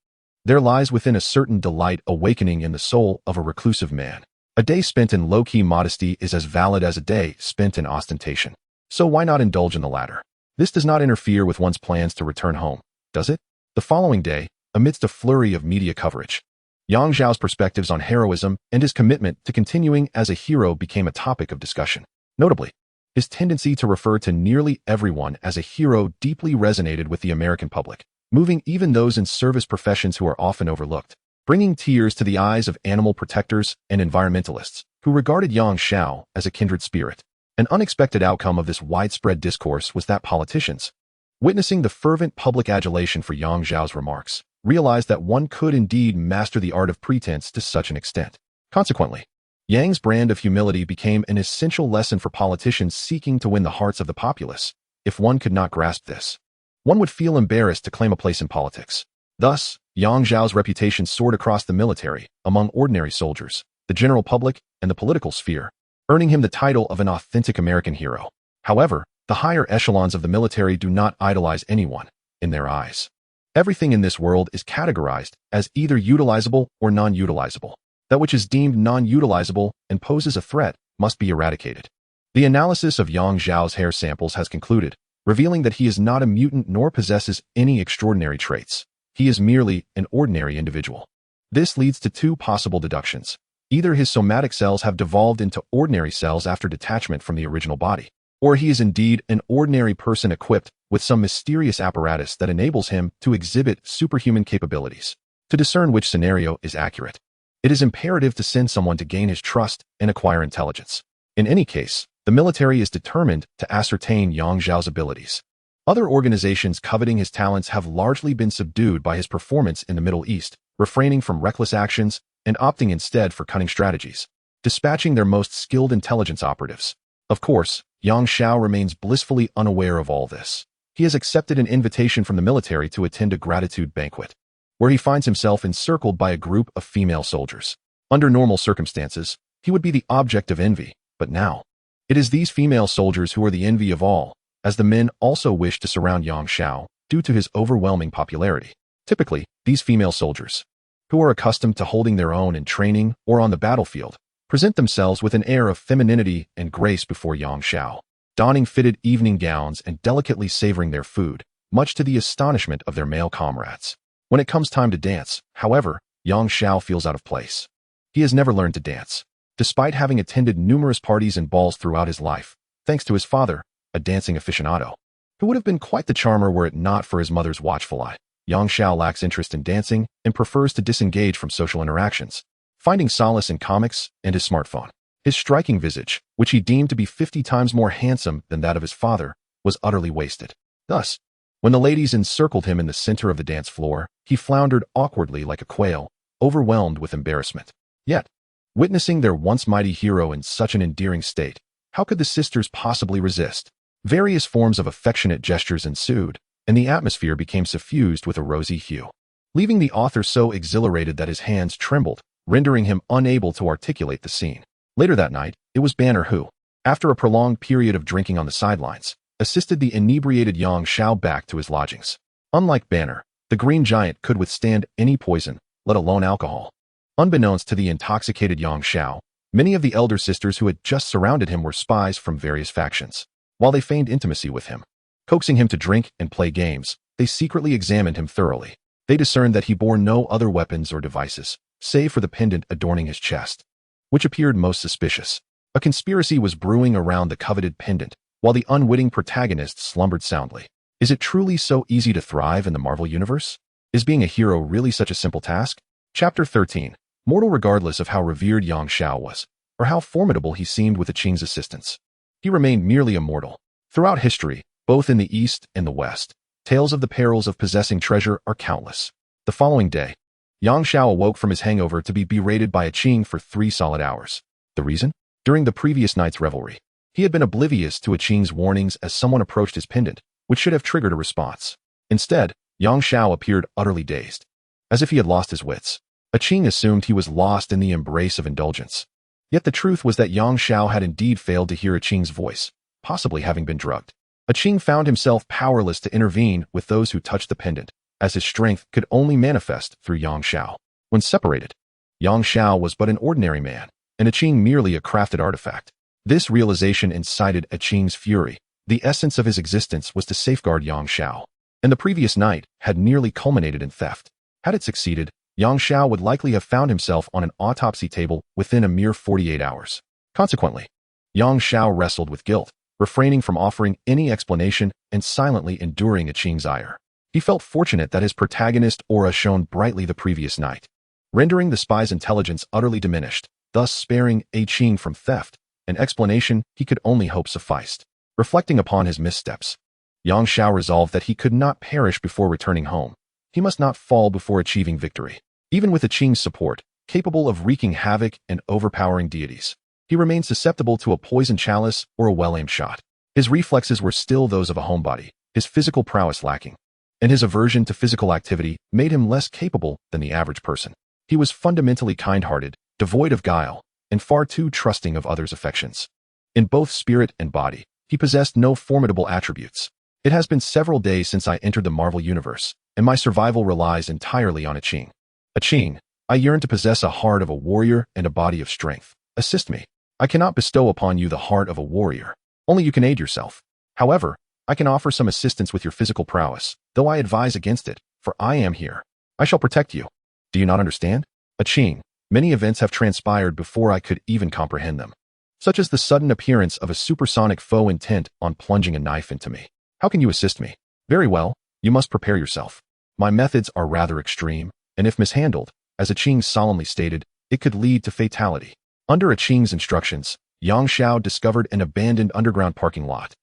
there lies within a certain delight awakening in the soul of a reclusive man. A day spent in low-key modesty is as valid as a day spent in ostentation. So why not indulge in the latter? This does not interfere with one's plans to return home, does it? The following day, amidst a flurry of media coverage, Yang Xiao's perspectives on heroism and his commitment to continuing as a hero became a topic of discussion. Notably, his tendency to refer to nearly everyone as a hero deeply resonated with the American public, moving even those in service professions who are often overlooked, bringing tears to the eyes of animal protectors and environmentalists who regarded Yang Xiao as a kindred spirit. An unexpected outcome of this widespread discourse was that politicians, witnessing the fervent public adulation for Yang Xiao's remarks, realized that one could indeed master the art of pretense to such an extent. Consequently, Yang's brand of humility became an essential lesson for politicians seeking to win the hearts of the populace. If one could not grasp this, one would feel embarrassed to claim a place in politics. Thus, Yang Xiao's reputation soared across the military, among ordinary soldiers, the general public, and the political sphere, earning him the title of an authentic American hero. However, the higher echelons of the military do not idolize anyone, in their eyes. Everything in this world is categorized as either utilizable or non-utilizable. That which is deemed non-utilizable and poses a threat must be eradicated. The analysis of Yang Xiao's hair samples has concluded, revealing that he is not a mutant nor possesses any extraordinary traits. he is merely an ordinary individual. This leads to two possible deductions. Either his somatic cells have devolved into ordinary cells after detachment from the original body, or he is indeed an ordinary person equipped with some mysterious apparatus that enables him to exhibit superhuman capabilities. To discern which scenario is accurate, it is imperative to send someone to gain his trust and acquire intelligence. In any case, the military is determined to ascertain Yang Xiao's abilities. Other organizations coveting his talents have largely been subdued by his performance in the Middle East, refraining from reckless actions and opting instead for cunning strategies, dispatching their most skilled intelligence operatives. Of course, Yang Xiao remains blissfully unaware of all this. He has accepted an invitation from the military to attend a gratitude banquet, where he finds himself encircled by a group of female soldiers. Under normal circumstances, he would be the object of envy, but now, it is these female soldiers who are the envy of all, as the men also wish to surround Yang Xiao due to his overwhelming popularity. Typically, these female soldiers, who are accustomed to holding their own in training or on the battlefield, present themselves with an air of femininity and grace before Yang Xiao, donning fitted evening gowns and delicately savoring their food, much to the astonishment of their male comrades. When it comes time to dance, however, Yang Xiao feels out of place. He has never learned to dance, despite having attended numerous parties and balls throughout his life, thanks to his father, a dancing aficionado, who would have been quite the charmer were it not for his mother's watchful eye. Yang Xiao lacks interest in dancing and prefers to disengage from social interactions, finding solace in comics and his smartphone. His striking visage, which he deemed to be 50 times more handsome than that of his father, was utterly wasted. Thus, when the ladies encircled him in the center of the dance floor, he floundered awkwardly like a quail, overwhelmed with embarrassment. Yet, witnessing their once mighty hero in such an endearing state, how could the sisters possibly resist? Various forms of affectionate gestures ensued, and the atmosphere became suffused with a rosy hue, leaving the author so exhilarated that his hands trembled, rendering him unable to articulate the scene. Later that night, it was Banner who, after a prolonged period of drinking on the sidelines, assisted the inebriated Yang Xiao back to his lodgings. Unlike Banner, the Green Giant could withstand any poison, let alone alcohol. Unbeknownst to the intoxicated Yang Xiao, many of the elder sisters who had just surrounded him were spies from various factions. While they feigned intimacy with him, coaxing him to drink and play games, they secretly examined him thoroughly. They discerned that he bore no other weapons or devices, save for the pendant adorning his chest, which appeared most suspicious. A conspiracy was brewing around the coveted pendant, while the unwitting protagonist slumbered soundly. Is it truly so easy to thrive in the Marvel Universe? Is being a hero really such a simple task? Chapter 13. Mortal regardless of how revered Yang Xiao was, or how formidable he seemed with the Qing's assistance, he remained merely a mortal. Throughout history, both in the East and the West, tales of the perils of possessing treasure are countless. The following day, Yang Xiao awoke from his hangover to be berated by a Qing for 3 solid hours. The reason? During the previous night's revelry, he had been oblivious to a Qing's warnings as someone approached his pendant, which should have triggered a response. Instead, Yang Xiao appeared utterly dazed, as if he had lost his wits. A Qing assumed he was lost in the embrace of indulgence. Yet the truth was that Yang Xiao had indeed failed to hear a Qing's voice, possibly having been drugged. A Qing found himself powerless to intervene with those who touched the pendant, as his strength could only manifest through Yang Xiao. When separated, Yang Xiao was but an ordinary man, and a Qing merely a crafted artifact. This realization incited a Qing's fury. The essence of his existence was to safeguard Yang Xiao, and the previous night had nearly culminated in theft. Had it succeeded, Yang Xiao would likely have found himself on an autopsy table within a mere 48 hours. Consequently, Yang Xiao wrestled with guilt, refraining from offering any explanation and silently enduring a Qing's ire. He felt fortunate that his protagonist aura shone brightly the previous night, rendering the spy's intelligence utterly diminished, thus sparing a Qing from theft, an explanation he could only hope sufficed. Reflecting upon his missteps, Yang Xiao resolved that he could not perish before returning home. He must not fall before achieving victory. Even with the Qing's support, capable of wreaking havoc and overpowering deities, he remained susceptible to a poisoned chalice or a well-aimed shot. His reflexes were still those of a homebody, his physical prowess lacking, and his aversion to physical activity made him less capable than the average person. He was fundamentally kind-hearted, devoid of guile, and far too trusting of others' affections. In both spirit and body, he possessed no formidable attributes. It has been several days since I entered the Marvel Universe, and my survival relies entirely on a Qing. A Qing, I yearn to possess a heart of a warrior and a body of strength. Assist me. I cannot bestow upon you the heart of a warrior. Only you can aid yourself. However, I can offer some assistance with your physical prowess, though I advise against it, for I am here, I shall protect you. Do you not understand? Aching, many events have transpired before I could even comprehend them, such as the sudden appearance of a supersonic foe intent on plunging a knife into me. How can you assist me? Very well, you must prepare yourself. My methods are rather extreme, and if mishandled, as Aching solemnly stated, it could lead to fatality. Under Aching's instructions, Yang Xiao discovered an abandoned underground parking lot,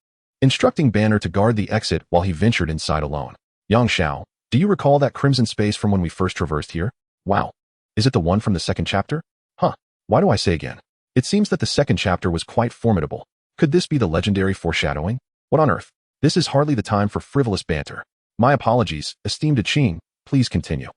instructing Banner to guard the exit while he ventured inside alone. Yang Xiao, do you recall that crimson space from when we first traversed here? Wow. Is it the one from the second chapter? Huh. Why do I say again? It seems that the second chapter was quite formidable. Could this be the legendary foreshadowing? What on earth? This is hardly the time for frivolous banter. My apologies, esteemed Aching, please continue.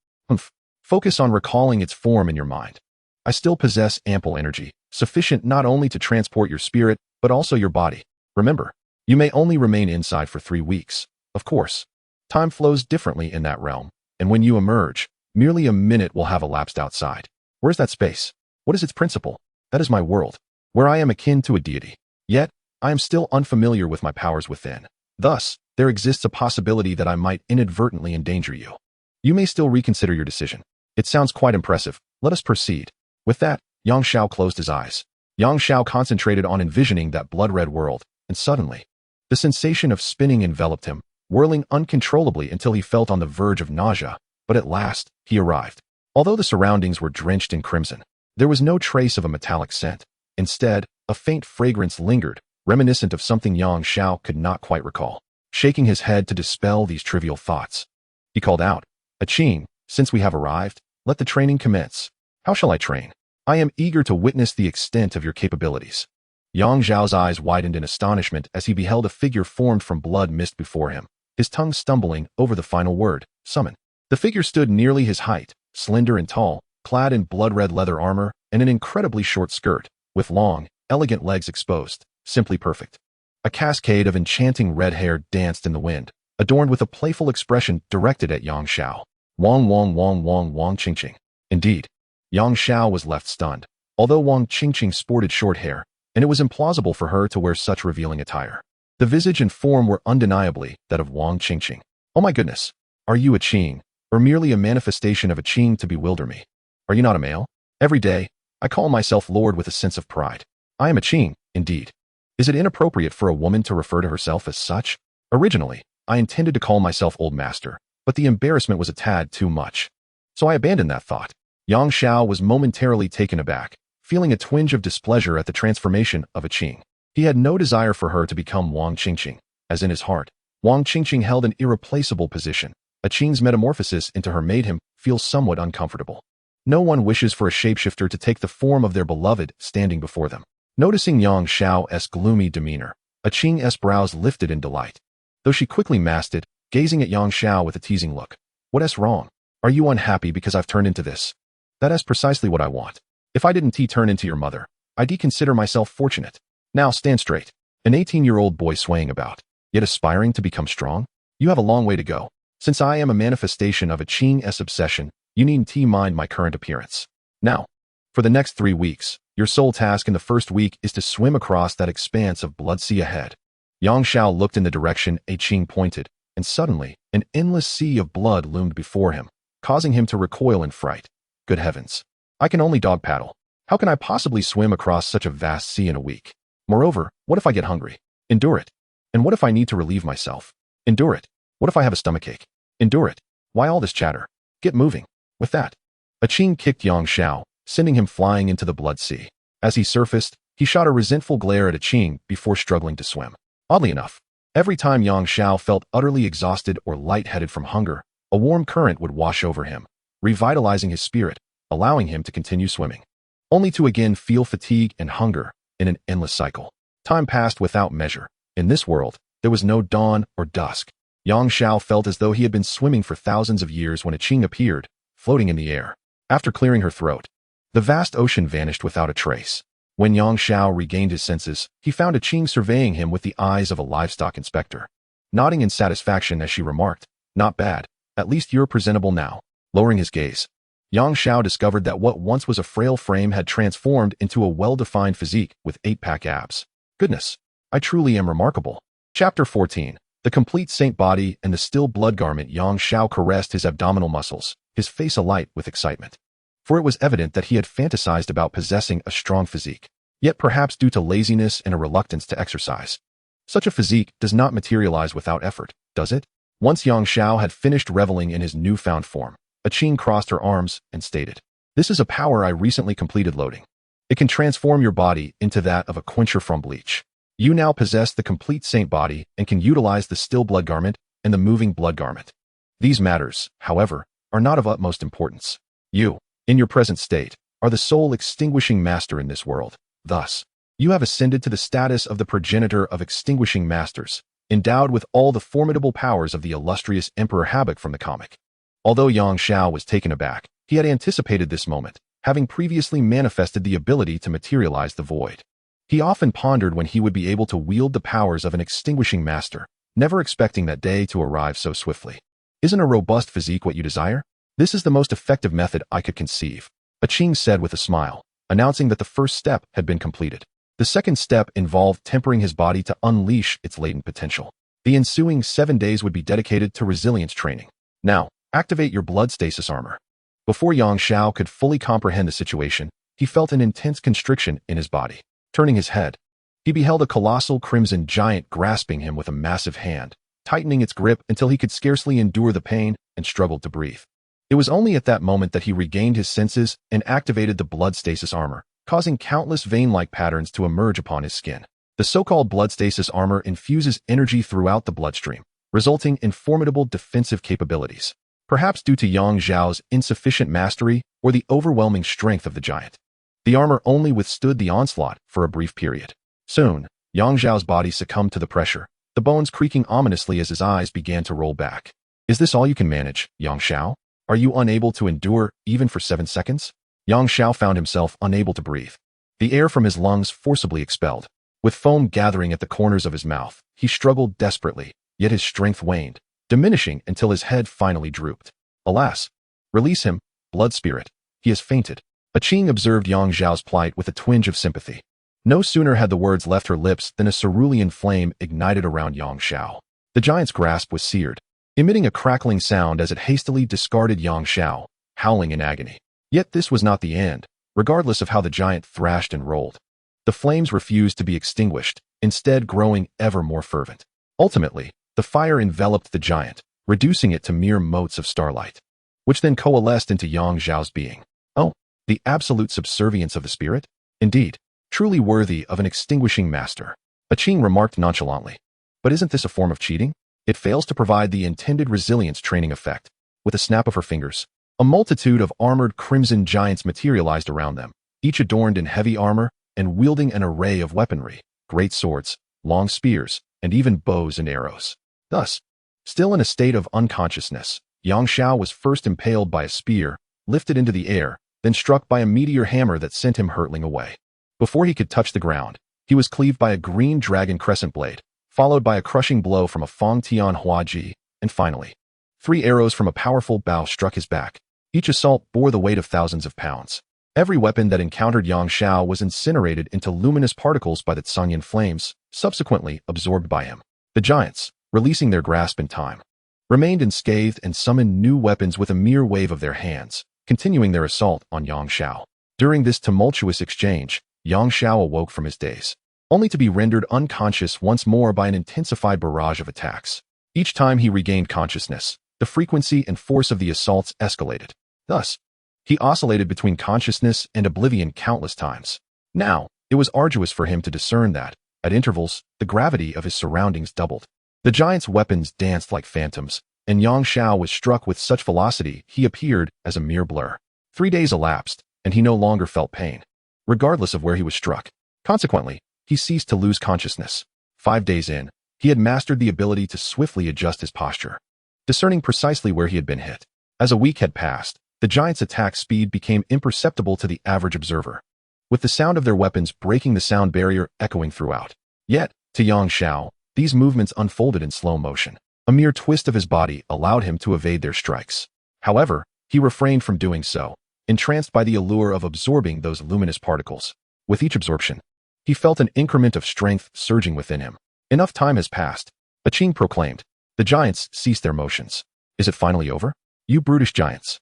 Focus on recalling its form in your mind. I still possess ample energy, sufficient not only to transport your spirit, but also your body. Remember, you may only remain inside for 3 weeks. Of course, time flows differently in that realm, and when you emerge, merely a minute will have elapsed outside. Where's that space? What is its principle? That is my world, where I am akin to a deity. Yet, I am still unfamiliar with my powers within. Thus, there exists a possibility that I might inadvertently endanger you. You may still reconsider your decision. It sounds quite impressive. Let us proceed. With that, Yang Xiao closed his eyes. Yang Xiao concentrated on envisioning that blood-red world, and suddenly, the sensation of spinning enveloped him, whirling uncontrollably until he felt on the verge of nausea. But at last, he arrived. Although the surroundings were drenched in crimson, there was no trace of a metallic scent. Instead, a faint fragrance lingered, reminiscent of something Yang Xiao could not quite recall. Shaking his head to dispel these trivial thoughts, he called out, Aching, since we have arrived, let the training commence. How shall I train? I am eager to witness the extent of your capabilities. Yang Xiao's eyes widened in astonishment as he beheld a figure formed from blood mist before him, his tongue stumbling over the final word, summon. The figure stood nearly his height, slender and tall, clad in blood-red leather armor and an incredibly short skirt, with long, elegant legs exposed, simply perfect. A cascade of enchanting red hair danced in the wind, adorned with a playful expression directed at Yang Xiao. Wang Wang Wang Wang Wang Qingqing. Indeed, Yang Xiao was left stunned, although Wang Qingqing sported short hair, and it was implausible for her to wear such revealing attire. The visage and form were undeniably that of Wang Qingqing. Oh my goodness, are you Aching, or merely a manifestation of Aching to bewilder me? Are you not a male? Every day, I call myself Lord with a sense of pride. I am Aching, indeed. Is it inappropriate for a woman to refer to herself as such? Originally, I intended to call myself Old Master, but the embarrassment was a tad too much. So I abandoned that thought. Yang Xiao was momentarily taken aback, feeling a twinge of displeasure at the transformation of Aching. He had no desire for her to become Wang Qingqing, as in his heart, Wang Qingqing held an irreplaceable position. Aching's metamorphosis into her made him feel somewhat uncomfortable. No one wishes for a shapeshifter to take the form of their beloved standing before them. Noticing Yang Xiao's gloomy demeanor, Aching's brows lifted in delight, though she quickly masked it, gazing at Yang Xiao with a teasing look. What's wrong? Are you unhappy because I've turned into this? That's precisely what I want. If I didn't turn into your mother, I'd consider myself fortunate. Now stand straight. An 18-year-old boy swaying about, yet aspiring to become strong? You have a long way to go. Since I am a manifestation of Aching's obsession, you needn't mind my current appearance. Now, for the next 3 weeks, your sole task in the first week is to swim across that expanse of blood sea ahead. Yang Xiao looked in the direction Aching pointed, and suddenly, an endless sea of blood loomed before him, causing him to recoil in fright. Good heavens. I can only dog paddle. How can I possibly swim across such a vast sea in a week? Moreover, what if I get hungry? Endure it. And what if I need to relieve myself? Endure it. What if I have a stomachache? Endure it. Why all this chatter? Get moving. With that, Aching kicked Yang Xiao, sending him flying into the blood sea. As he surfaced, he shot a resentful glare at Aching before struggling to swim. Oddly enough, every time Yang Xiao felt utterly exhausted or lightheaded from hunger, a warm current would wash over him, revitalizing his spirit, allowing him to continue swimming, only to again feel fatigue and hunger in an endless cycle. Time passed without measure. In this world, there was no dawn or dusk. Yang Xiao felt as though he had been swimming for thousands of years when Aching appeared, floating in the air. After clearing her throat, the vast ocean vanished without a trace. When Yang Xiao regained his senses, he found Aching surveying him with the eyes of a livestock inspector. Nodding in satisfaction as she remarked, "Not bad. At least you're presentable now." Lowering his gaze, Yang Xiao discovered that what once was a frail frame had transformed into a well-defined physique with 8-pack abs. Goodness, I truly am remarkable. Chapter 14. The complete saint body and the still blood garment. Yang Xiao caressed his abdominal muscles, his face alight with excitement. For it was evident that he had fantasized about possessing a strong physique, yet perhaps due to laziness and a reluctance to exercise. Such a physique does not materialize without effort, does it? Once Yang Xiao had finished reveling in his newfound form, Qing crossed her arms and stated, "This is a power I recently completed loading. It can transform your body into that of a quencher from Bleach. You now possess the complete saint body and can utilize the still blood garment and the moving blood garment. These matters, however, are not of utmost importance. You, in your present state, are the sole extinguishing master in this world. Thus, you have ascended to the status of the progenitor of extinguishing masters, endowed with all the formidable powers of the illustrious Emperor Hadō from the comic." Although Yang Xiao was taken aback, he had anticipated this moment, having previously manifested the ability to materialize the void. He often pondered when he would be able to wield the powers of an extinguishing master, never expecting that day to arrive so swiftly. "Isn't a robust physique what you desire? This is the most effective method I could conceive," Qing said with a smile, announcing that the first step had been completed. The second step involved tempering his body to unleash its latent potential. The ensuing 7 days would be dedicated to resilience training. "Now, activate your blood stasis armor." Before Yang Xiao could fully comprehend the situation, he felt an intense constriction in his body. Turning his head, he beheld a colossal crimson giant grasping him with a massive hand, tightening its grip until he could scarcely endure the pain and struggled to breathe. It was only at that moment that he regained his senses and activated the blood stasis armor, causing countless vein-like patterns to emerge upon his skin. The so-called blood stasis armor infuses energy throughout the bloodstream, resulting in formidable defensive capabilities. Perhaps due to Yang Xiao's insufficient mastery or the overwhelming strength of the giant, the armor only withstood the onslaught for a brief period. Soon, Yang Xiao's body succumbed to the pressure, the bones creaking ominously as his eyes began to roll back. "Is this all you can manage, Yang Xiao? Are you unable to endure even for 7 seconds? Yang Xiao found himself unable to breathe. The air from his lungs forcibly expelled. With foam gathering at the corners of his mouth, he struggled desperately, yet his strength waned, diminishing until his head finally drooped. "Alas! Release him, blood spirit. He has fainted." Qing observed Yang Xiao's plight with a twinge of sympathy. No sooner had the words left her lips than a cerulean flame ignited around Yang Xiao. The giant's grasp was seared, emitting a crackling sound as it hastily discarded Yang Xiao, howling in agony. Yet this was not the end, regardless of how the giant thrashed and rolled. The flames refused to be extinguished, instead growing ever more fervent. Ultimately, the fire enveloped the giant, reducing it to mere motes of starlight, which then coalesced into Yang Xiao's being. Oh, the absolute subservience of the spirit? Indeed, truly worthy of an extinguishing master. Qing remarked nonchalantly. But isn't this a form of cheating? It fails to provide the intended resilience training effect. With a snap of her fingers, a multitude of armored crimson giants materialized around them, each adorned in heavy armor and wielding an array of weaponry, great swords, long spears, and even bows and arrows. Thus, still in a state of unconsciousness, Yang Xiao was first impaled by a spear, lifted into the air, then struck by a meteor hammer that sent him hurtling away. Before he could touch the ground, he was cleaved by a green dragon crescent blade, followed by a crushing blow from a Fong Tian Hua Ji, and finally, 3 arrows from a powerful bow struck his back. Each assault bore the weight of thousands of pounds. Every weapon that encountered Yang Xiao was incinerated into luminous particles by the Tsangyan flames, subsequently absorbed by him. The giants, releasing their grasp in time, remained unscathed and summoned new weapons with a mere wave of their hands, continuing their assault on Yang Xiao. During this tumultuous exchange, Yang Xiao awoke from his daze, only to be rendered unconscious once more by an intensified barrage of attacks. Each time he regained consciousness, the frequency and force of the assaults escalated. Thus, he oscillated between consciousness and oblivion countless times. Now, it was arduous for him to discern that, at intervals, the gravity of his surroundings doubled. The giant's weapons danced like phantoms, and Yang Xiao was struck with such velocity he appeared as a mere blur. 3 days elapsed, and he no longer felt pain, regardless of where he was struck. Consequently, he ceased to lose consciousness. 5 days in, he had mastered the ability to swiftly adjust his posture, discerning precisely where he had been hit. As a week had passed, the giant's attack speed became imperceptible to the average observer, with the sound of their weapons breaking the sound barrier echoing throughout. Yet, to Yang Xiao, these movements unfolded in slow motion. A mere twist of his body allowed him to evade their strikes. However, he refrained from doing so, entranced by the allure of absorbing those luminous particles. With each absorption, he felt an increment of strength surging within him. Enough time has passed, Qing proclaimed. The giants ceased their motions. Is it finally over? You brutish giants.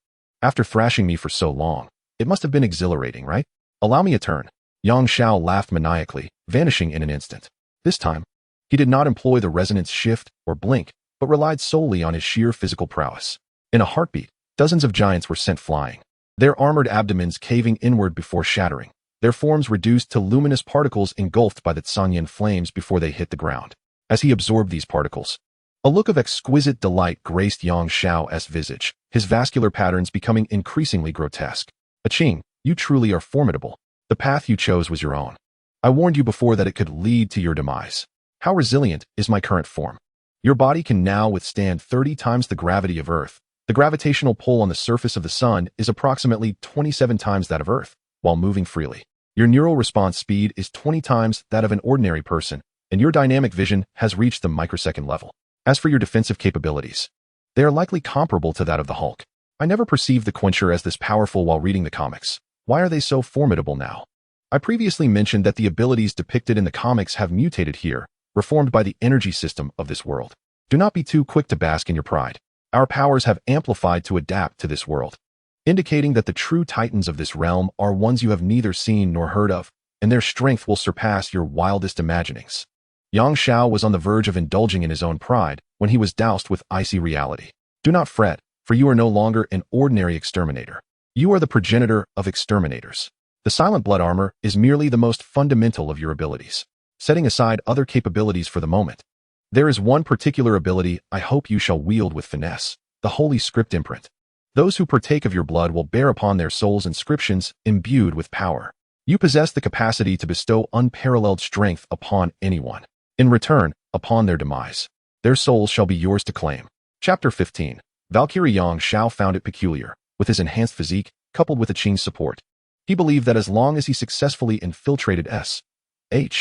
After thrashing me for so long, it must have been exhilarating, right? Allow me a turn. Yang Xiao laughed maniacally, vanishing in an instant. This time, he did not employ the resonance shift or blink, but relied solely on his sheer physical prowess. In a heartbeat, dozens of giants were sent flying, their armored abdomens caving inward before shattering, their forms reduced to luminous particles engulfed by the Tsangyan flames before they hit the ground. As he absorbed these particles, a look of exquisite delight graced Yang Xiao's visage, his vascular patterns becoming increasingly grotesque. Qing, you truly are formidable. The path you chose was your own. I warned you before that it could lead to your demise. How resilient is my current form? Your body can now withstand 30 times the gravity of Earth. The gravitational pull on the surface of the Sun is approximately 27 times that of Earth, while moving freely. Your neural response speed is 20 times that of an ordinary person, and your dynamic vision has reached the microsecond level. As for your defensive capabilities, they are likely comparable to that of the Hulk. I never perceived the Quencher as this powerful while reading the comics. Why are they so formidable now? I previously mentioned that the abilities depicted in the comics have mutated here, reformed by the energy system of this world. Do not be too quick to bask in your pride. Our powers have amplified to adapt to this world, indicating that the true titans of this realm are ones you have neither seen nor heard of, and their strength will surpass your wildest imaginings. Yang Xiao was on the verge of indulging in his own pride when he was doused with icy reality. Do not fret, for you are no longer an ordinary exterminator. You are the progenitor of exterminators. The silent blood armor is merely the most fundamental of your abilities. Setting aside other capabilities for the moment, there is one particular ability I hope you shall wield with finesse, the Holy Script Imprint. Those who partake of your blood will bear upon their souls inscriptions imbued with power. You possess the capacity to bestow unparalleled strength upon anyone. In return, upon their demise, their souls shall be yours to claim. Chapter 15. Valkyrie Yang Xiao found it peculiar, with his enhanced physique, coupled with Qing's support. He believed that as long as he successfully infiltrated S.H.I.E.L.D.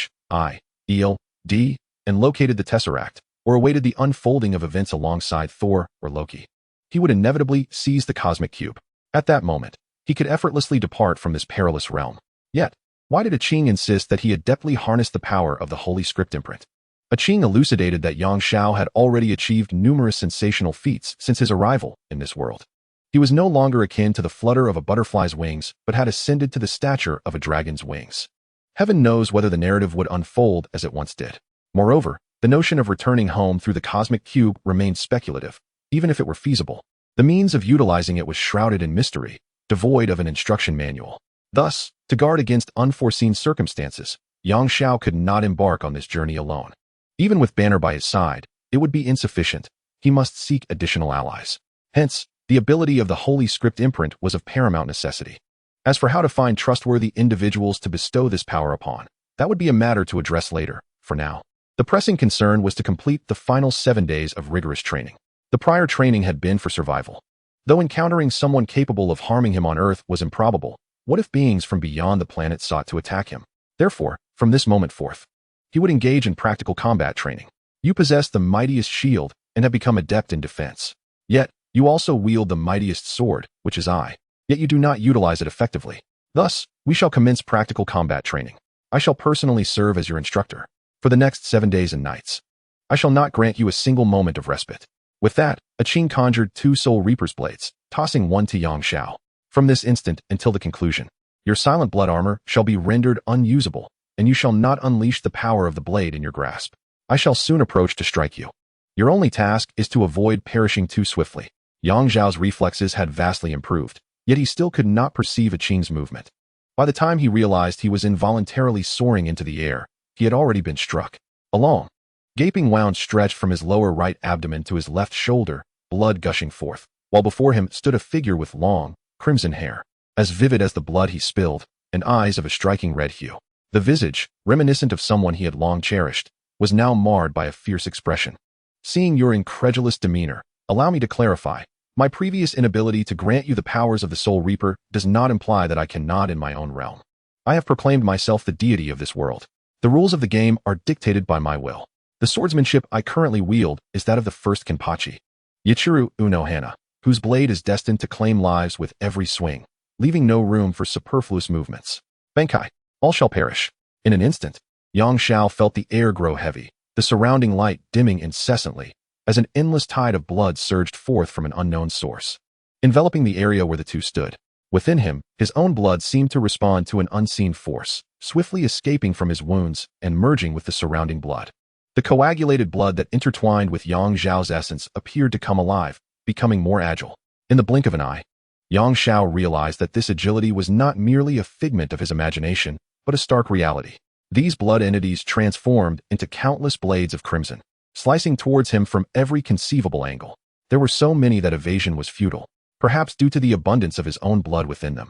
and located the Tesseract, or awaited the unfolding of events alongside Thor or Loki, he would inevitably seize the cosmic cube. At that moment, he could effortlessly depart from this perilous realm. Yet, why did Qing insist that he adeptly harness the power of the Holy Script Imprint? Qing elucidated that Yang Xiao had already achieved numerous sensational feats since his arrival in this world. He was no longer akin to the flutter of a butterfly's wings, but had ascended to the stature of a dragon's wings. Heaven knows whether the narrative would unfold as it once did. Moreover, the notion of returning home through the cosmic cube remained speculative, even if it were feasible. The means of utilizing it was shrouded in mystery, devoid of an instruction manual. Thus, to guard against unforeseen circumstances, Yang Xiao could not embark on this journey alone. Even with Banner by his side, it would be insufficient. He must seek additional allies. Hence, the ability of the Holy Script Imprint was of paramount necessity. As for how to find trustworthy individuals to bestow this power upon, that would be a matter to address later. For now, the pressing concern was to complete the final 7 days of rigorous training. The prior training had been for survival. Though encountering someone capable of harming him on Earth was improbable, what if beings from beyond the planet sought to attack him? Therefore, from this moment forth, he would engage in practical combat training. You possess the mightiest shield and have become adept in defense. Yet, you also wield the mightiest sword, which is I. Yet you do not utilize it effectively. Thus, we shall commence practical combat training. I shall personally serve as your instructor for the next 7 days and nights. I shall not grant you a single moment of respite. With that, Qing conjured 2 Soul Reaper's blades, tossing one to Yang Xiao. From this instant until the conclusion, your silent blood armor shall be rendered unusable, and you shall not unleash the power of the blade in your grasp. I shall soon approach to strike you. Your only task is to avoid perishing too swiftly. Yang Xiao's reflexes had vastly improved, yet he still could not perceive Qing's movement. By the time he realized he was involuntarily soaring into the air, he had already been struck. A long, gaping wound stretched from his lower right abdomen to his left shoulder, blood gushing forth, while before him stood a figure with long, crimson hair, as vivid as the blood he spilled, and eyes of a striking red hue. The visage, reminiscent of someone he had long cherished, was now marred by a fierce expression. Seeing your incredulous demeanor, allow me to clarify. My previous inability to grant you the powers of the Soul Reaper does not imply that I cannot in my own realm. I have proclaimed myself the deity of this world. The rules of the game are dictated by my will. The swordsmanship I currently wield is that of the first Kenpachi, Yichiru Uno Hana, whose blade is destined to claim lives with every swing, leaving no room for superfluous movements. Benkai, all shall perish. In an instant, Yang Xiao felt the air grow heavy, the surrounding light dimming incessantly, as an endless tide of blood surged forth from an unknown source. enveloping the area where the two stood. Within him, his own blood seemed to respond to an unseen force, swiftly escaping from his wounds and merging with the surrounding blood. The coagulated blood that intertwined with Yang Xiao's essence appeared to come alive, becoming more agile. In the blink of an eye, Yang Xiao realized that this agility was not merely a figment of his imagination, but a stark reality. These blood entities transformed into countless blades of crimson, slicing towards him from every conceivable angle. There were so many that evasion was futile, perhaps due to the abundance of his own blood within them.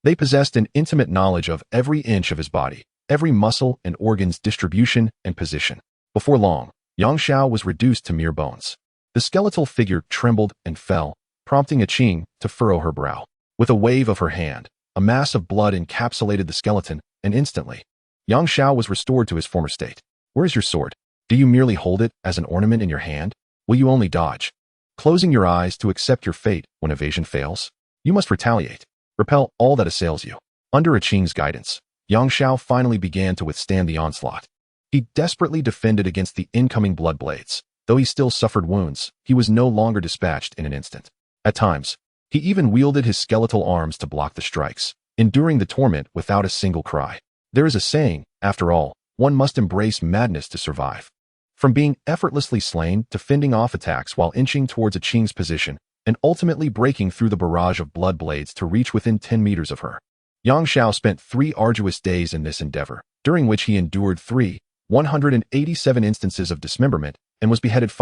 They possessed an intimate knowledge of every inch of his body, every muscle and organ's distribution and position. Before long, Yang Xiao was reduced to mere bones. The skeletal figure trembled and fell, prompting Qing to furrow her brow. With a wave of her hand, a mass of blood encapsulated the skeleton, and instantly, Yang Xiao was restored to his former state. Where is your sword? Do you merely hold it as an ornament in your hand? Will you only dodge, closing your eyes to accept your fate when evasion fails? You must retaliate. Repel all that assails you. Under Qing's guidance, Yang Xiao finally began to withstand the onslaught. He desperately defended against the incoming blood blades. Though he still suffered wounds, he was no longer dispatched in an instant. At times, he even wielded his skeletal arms to block the strikes, enduring the torment without a single cry. There is a saying, after all, one must embrace madness to survive. From being effortlessly slain to fending off attacks while inching towards Qing's position, and ultimately breaking through the barrage of blood blades to reach within 10 meters of her. Yang Xiao spent 3 arduous days in this endeavor, during which he endured 187 instances of dismemberment and was beheaded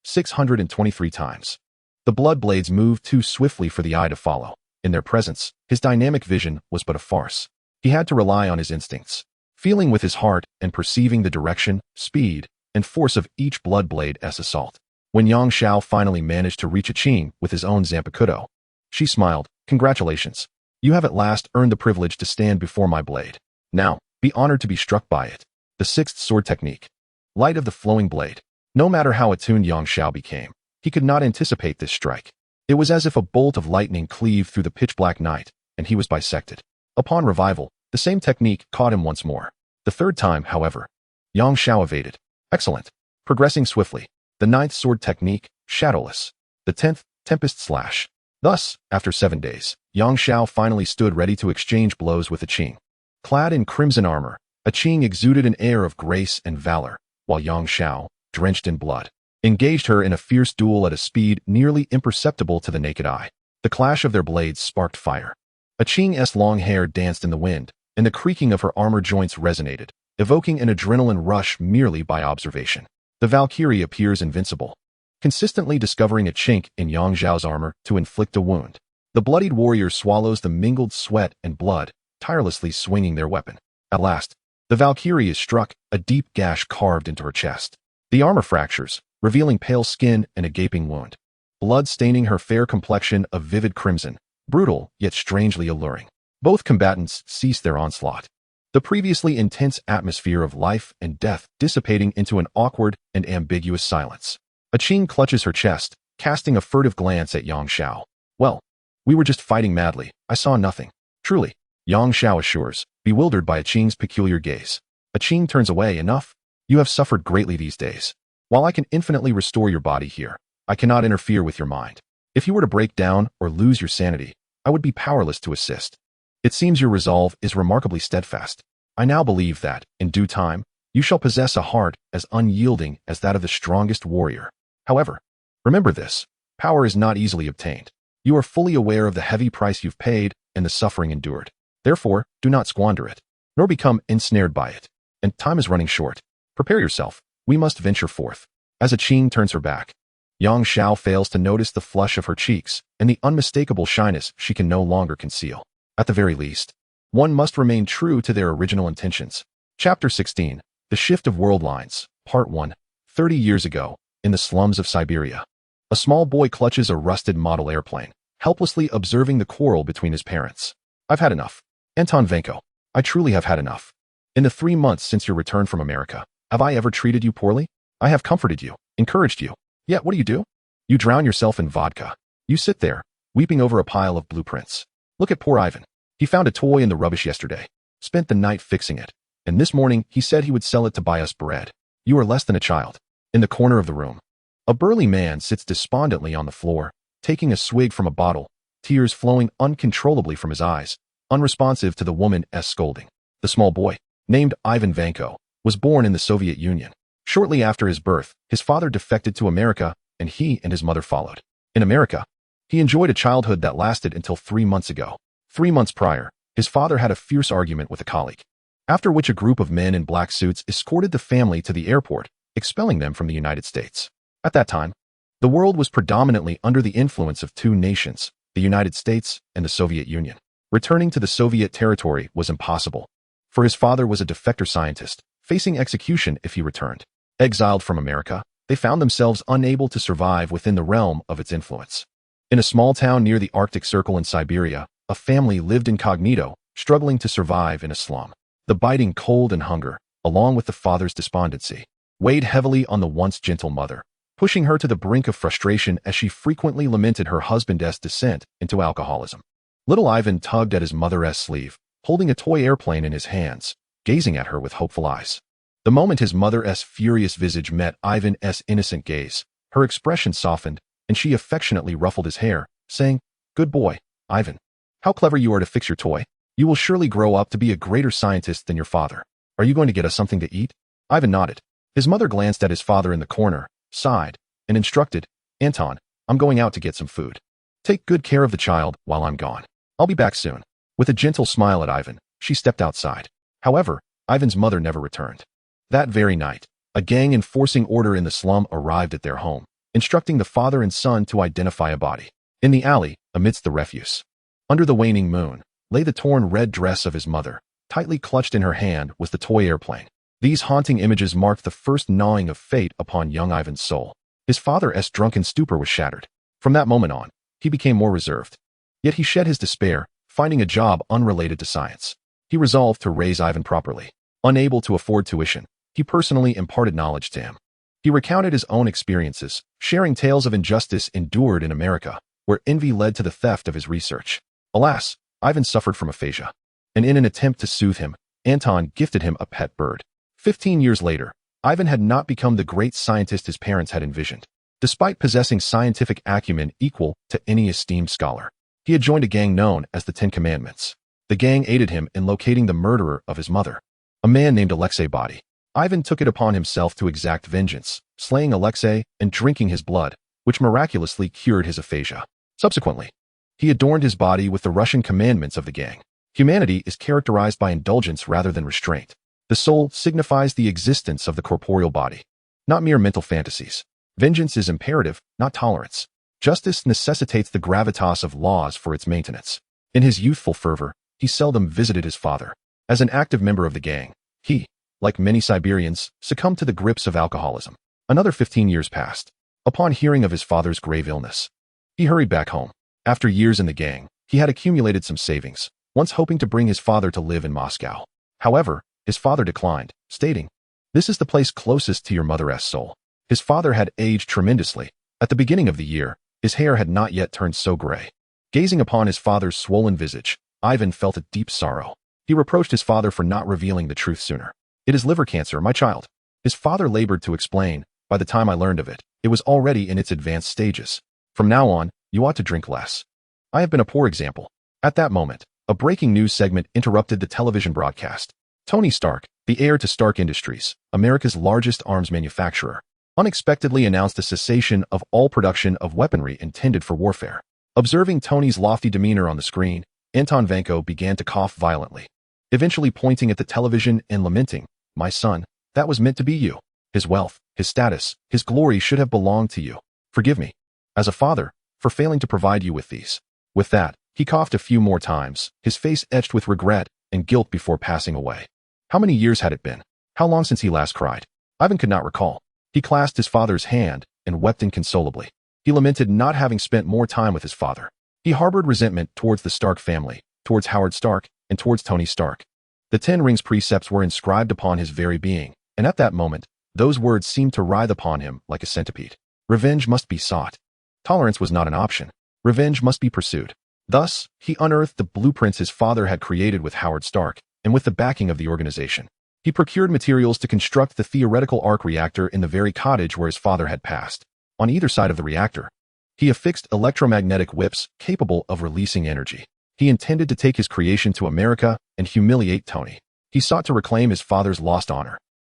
623 times. The blood blades moved too swiftly for the eye to follow. In their presence, his dynamic vision was but a farce. He had to rely on his instincts, feeling with his heart and perceiving the direction, speed, and force of each blood blade's assault. When Yang Xiao finally managed to reach Qing with his own Zanpakutō, she smiled. Congratulations. You have at last earned the privilege to stand before my blade. Now, be honored to be struck by it. The 6th sword technique. Light of the flowing blade. No matter how attuned Yang Xiao became, he could not anticipate this strike. It was as if a bolt of lightning cleaved through the pitch-black night, and he was bisected. Upon revival, the same technique caught him once more. The 3rd time, however, Yang Xiao evaded. Excellent. Progressing swiftly. The 9th sword technique, shadowless. The 10th, tempest slash. Thus, after 7 days, Yang Xiao finally stood ready to exchange blows with Qing. Clad in crimson armor, Qing exuded an air of grace and valor, while Yang Xiao, drenched in blood, engaged her in a fierce duel at a speed nearly imperceptible to the naked eye. The clash of their blades sparked fire. Qing's long hair danced in the wind, and the creaking of her armor joints resonated, evoking an adrenaline rush merely by observation. The Valkyrie appears invincible, consistently discovering a chink in Yang Xiao's armor to inflict a wound. The bloodied warrior swallows the mingled sweat and blood, tirelessly swinging their weapon. At last, the Valkyrie is struck, a deep gash carved into her chest. The armor fractures, revealing pale skin and a gaping wound. Blood staining her fair complexion of vivid crimson, brutal yet strangely alluring. Both combatants cease their onslaught. The previously intense atmosphere of life and death dissipating into an awkward and ambiguous silence. Qing clutches her chest, casting a furtive glance at Yang Xiao. Well, we were just fighting madly. I saw nothing. Truly, Yang Xiao assures, bewildered by Qing's peculiar gaze. Qing turns away. Enough. You have suffered greatly these days. While I can infinitely restore your body here, I cannot interfere with your mind. If you were to break down or lose your sanity, I would be powerless to assist. It seems your resolve is remarkably steadfast. I now believe that, in due time, you shall possess a heart as unyielding as that of the strongest warrior. However, remember this, power is not easily obtained. You are fully aware of the heavy price you've paid and the suffering endured. Therefore, do not squander it, nor become ensnared by it. And time is running short. Prepare yourself. We must venture forth. As Qing turns her back, Yang Xiao fails to notice the flush of her cheeks and the unmistakable shyness she can no longer conceal. At the very least, one must remain true to their original intentions. Chapter 16. The Shift of World Lines. Part 1. 30 years ago, in the slums of Siberia, a small boy clutches a rusted model airplane, helplessly observing the quarrel between his parents. I've had enough. Anton Vanko, I truly have had enough. In the 3 months since your return from America, have I ever treated you poorly? I have comforted you, encouraged you. Yet what do? You drown yourself in vodka. You sit there, weeping over a pile of blueprints. Look at poor Ivan. He found a toy in the rubbish yesterday, spent the night fixing it, and this morning he said he would sell it to buy us bread. You are less than a child. In the corner of the room, a burly man sits despondently on the floor, taking a swig from a bottle, tears flowing uncontrollably from his eyes, unresponsive to the woman's scolding. The small boy, named Ivan Vanko, was born in the Soviet Union. Shortly after his birth, his father defected to America, and he and his mother followed. In America, he enjoyed a childhood that lasted until 3 months ago. 3 months prior, his father had a fierce argument with a colleague, after which a group of men in black suits escorted the family to the airport, expelling them from the United States. At that time, the world was predominantly under the influence of two nations, the United States and the Soviet Union. Returning to the Soviet territory was impossible, for his father was a defector scientist, facing execution if he returned. Exiled from America, they found themselves unable to survive within the realm of its influence. In a small town near the Arctic Circle in Siberia, a family lived incognito, struggling to survive in a slum. The biting cold and hunger, along with the father's despondency, weighed heavily on the once gentle mother, pushing her to the brink of frustration as she frequently lamented her husband's descent into alcoholism. Little Ivan tugged at his mother's sleeve, holding a toy airplane in his hands, gazing at her with hopeful eyes. The moment his mother's furious visage met Ivan's innocent gaze, her expression softened, and she affectionately ruffled his hair, saying, "Good boy, Ivan. How clever you are to fix your toy. You will surely grow up to be a greater scientist than your father. Are you going to get us something to eat?" Ivan nodded. His mother glanced at his father in the corner, sighed, and instructed, "Anton, I'm going out to get some food. Take good care of the child while I'm gone. I'll be back soon." With a gentle smile at Ivan, she stepped outside. However, Ivan's mother never returned. That very night, a gang enforcing order in the slum arrived at their home, instructing the father and son to identify a body. In the alley, amidst the refuse, under the waning moon, lay the torn red dress of his mother. Tightly clutched in her hand was the toy airplane. These haunting images marked the first gnawing of fate upon young Ivan's soul. His father's drunken stupor was shattered. From that moment on, he became more reserved. Yet he shed his despair, finding a job unrelated to science. He resolved to raise Ivan properly. Unable to afford tuition, he personally imparted knowledge to him. He recounted his own experiences, sharing tales of injustice endured in America, where envy led to the theft of his research. Alas, Ivan suffered from aphasia, and in an attempt to soothe him, Anton gifted him a pet bird. 15 years later, Ivan had not become the great scientist his parents had envisioned. Despite possessing scientific acumen equal to any esteemed scholar, he had joined a gang known as the 10 Commandments. The gang aided him in locating the murderer of his mother, a man named Alexei Body. Ivan took it upon himself to exact vengeance, slaying Alexei and drinking his blood, which miraculously cured his aphasia. Subsequently, he adorned his body with the Russian commandments of the gang. Humanity is characterized by indulgence rather than restraint. The soul signifies the existence of the corporeal body, not mere mental fantasies. Vengeance is imperative, not tolerance. Justice necessitates the gravitas of laws for its maintenance. In his youthful fervor, he seldom visited his father. As an active member of the gang, he, like many Siberians, succumbed to the grips of alcoholism. Another 15 years passed. Upon hearing of his father's grave illness, he hurried back home. After years in the gang, he had accumulated some savings, once hoping to bring his father to live in Moscow. However, his father declined, stating, "This is the place closest to your mother's soul." His father had aged tremendously. At the beginning of the year, his hair had not yet turned so gray. Gazing upon his father's swollen visage, Ivan felt a deep sorrow. He reproached his father for not revealing the truth sooner. "It is liver cancer, my child." His father labored to explain. "By the time I learned of it, it was already in its advanced stages. From now on, you ought to drink less." I have been a poor example. At that moment, a breaking news segment interrupted the television broadcast. Tony Stark, the heir to Stark Industries, America's largest arms manufacturer, unexpectedly announced the cessation of all production of weaponry intended for warfare. Observing Tony's lofty demeanor on the screen, Anton Vanko began to cough violently, eventually pointing at the television and lamenting, "My son, that was meant to be you. His wealth, his status, his glory should have belonged to you. Forgive me, as a father, for failing to provide you with these." With that, he coughed a few more times, his face etched with regret and guilt before passing away. How many years had it been? How long since he last cried? Ivan could not recall. He clasped his father's hand and wept inconsolably. He lamented not having spent more time with his father. He harbored resentment towards the Stark family, towards Howard Stark, and towards Tony Stark. The 10 Rings precepts were inscribed upon his very being, and at that moment, those words seemed to writhe upon him like a centipede. Revenge must be sought. Tolerance was not an option. Revenge must be pursued. Thus, he unearthed the blueprints his father had created with Howard Stark, and with the backing of the organization. He procured materials to construct the theoretical arc reactor in the very cottage where his father had passed. On either side of the reactor, He affixed electromagnetic whips capable of releasing energy. He intended to take his creation to America and humiliate Tony. He sought to reclaim his father's lost honor.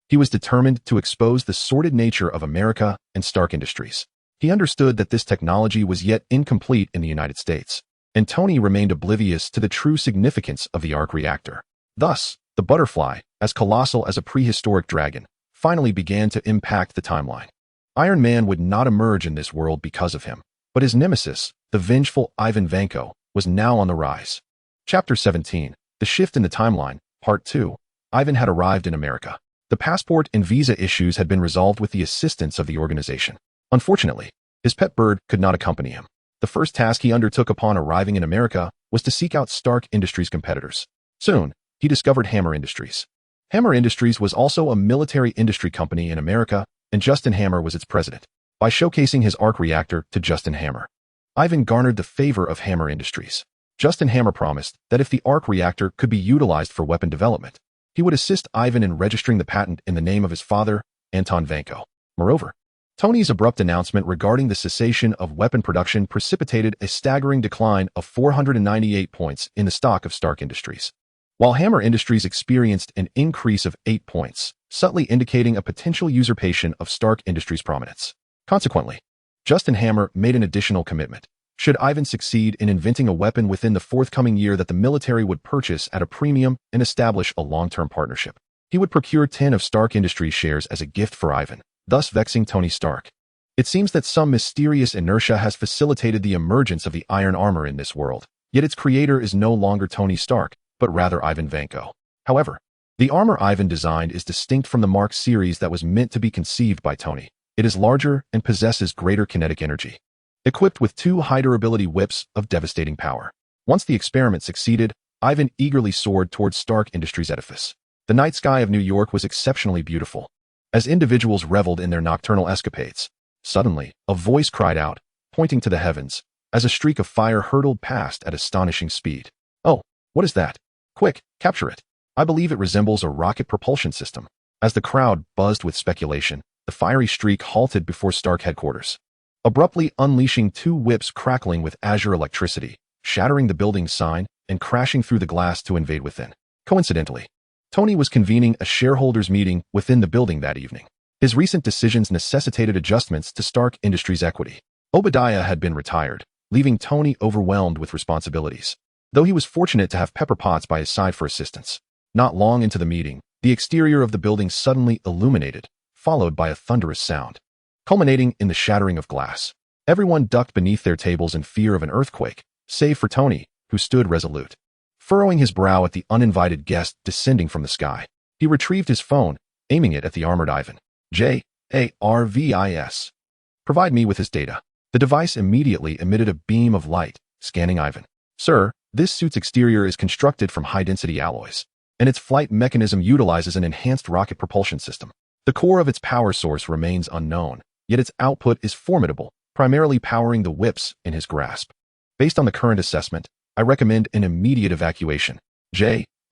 He was determined to expose the sordid nature of America and Stark Industries. He understood that this technology was yet incomplete in the United States, and Tony remained oblivious to the true significance of the arc reactor. Thus, the butterfly, as colossal as a prehistoric dragon, finally began to impact the timeline. Iron Man would not emerge in this world because of him, but his nemesis, the vengeful Ivan Vanko, was now on the rise. Chapter 17, The Shift in the Timeline, Part 2. Ivan had arrived in America. The passport and visa issues had been resolved with the assistance of the organization. Unfortunately, his pet bird could not accompany him. The first task he undertook upon arriving in America was to seek out Stark Industries competitors. Soon, he discovered Hammer Industries. Hammer Industries was also a military industry company in America, and Justin Hammer was its president. By showcasing his arc reactor to Justin Hammer, Ivan garnered the favor of Hammer Industries. Justin Hammer promised that if the arc reactor could be utilized for weapon development, he would assist Ivan in registering the patent in the name of his father, Anton Vanko. Moreover, Tony's abrupt announcement regarding the cessation of weapon production precipitated a staggering decline of 498 points in the stock of Stark Industries, while Hammer Industries experienced an increase of 8 points, subtly indicating a potential usurpation of Stark Industries' prominence. Consequently, Justin Hammer made an additional commitment. Should Ivan succeed in inventing a weapon within the forthcoming year that the military would purchase at a premium and establish a long-term partnership, he would procure 10 of Stark Industries shares as a gift for Ivan, thus vexing Tony Stark. It seems that some mysterious inertia has facilitated the emergence of the iron armor in this world, yet its creator is no longer Tony Stark, but rather Ivan Vanko. However, the armor Ivan designed is distinct from the Mark series that was meant to be conceived by Tony. It is larger and possesses greater kinetic energy, equipped with 2 high-durability whips of devastating power. Once the experiment succeeded, Ivan eagerly soared towards Stark Industries' edifice. The night sky of New York was exceptionally beautiful, as individuals reveled in their nocturnal escapades. Suddenly, a voice cried out, pointing to the heavens, as a streak of fire hurtled past at astonishing speed. "Oh, what is that? Quick, capture it. I believe it resembles a rocket propulsion system." As the crowd buzzed with speculation, the fiery streak halted before Stark headquarters, abruptly unleashing 2 whips crackling with azure electricity, shattering the building's sign and crashing through the glass to invade within. Coincidentally, Tony was convening a shareholders' meeting within the building that evening. His recent decisions necessitated adjustments to Stark Industries' equity. Obadiah had been retired, leaving Tony overwhelmed with responsibilities, though he was fortunate to have Pepper Potts by his side for assistance. Not long into the meeting, the exterior of the building suddenly illuminated, followed by a thunderous sound, culminating in the shattering of glass. Everyone ducked beneath their tables in fear of an earthquake, save for Tony, who stood resolute, furrowing his brow at the uninvited guest descending from the sky. He retrieved his phone, aiming it at the armored Ivan. "JARVIS. Provide me with his data." The device immediately emitted a beam of light, scanning Ivan. "Sir, this suit's exterior is constructed from high-density alloys, and its flight mechanism utilizes an enhanced rocket propulsion system. The core of its power source remains unknown, yet its output is formidable, primarily powering the whips in his grasp. Based on the current assessment, I recommend an immediate evacuation." JARVIS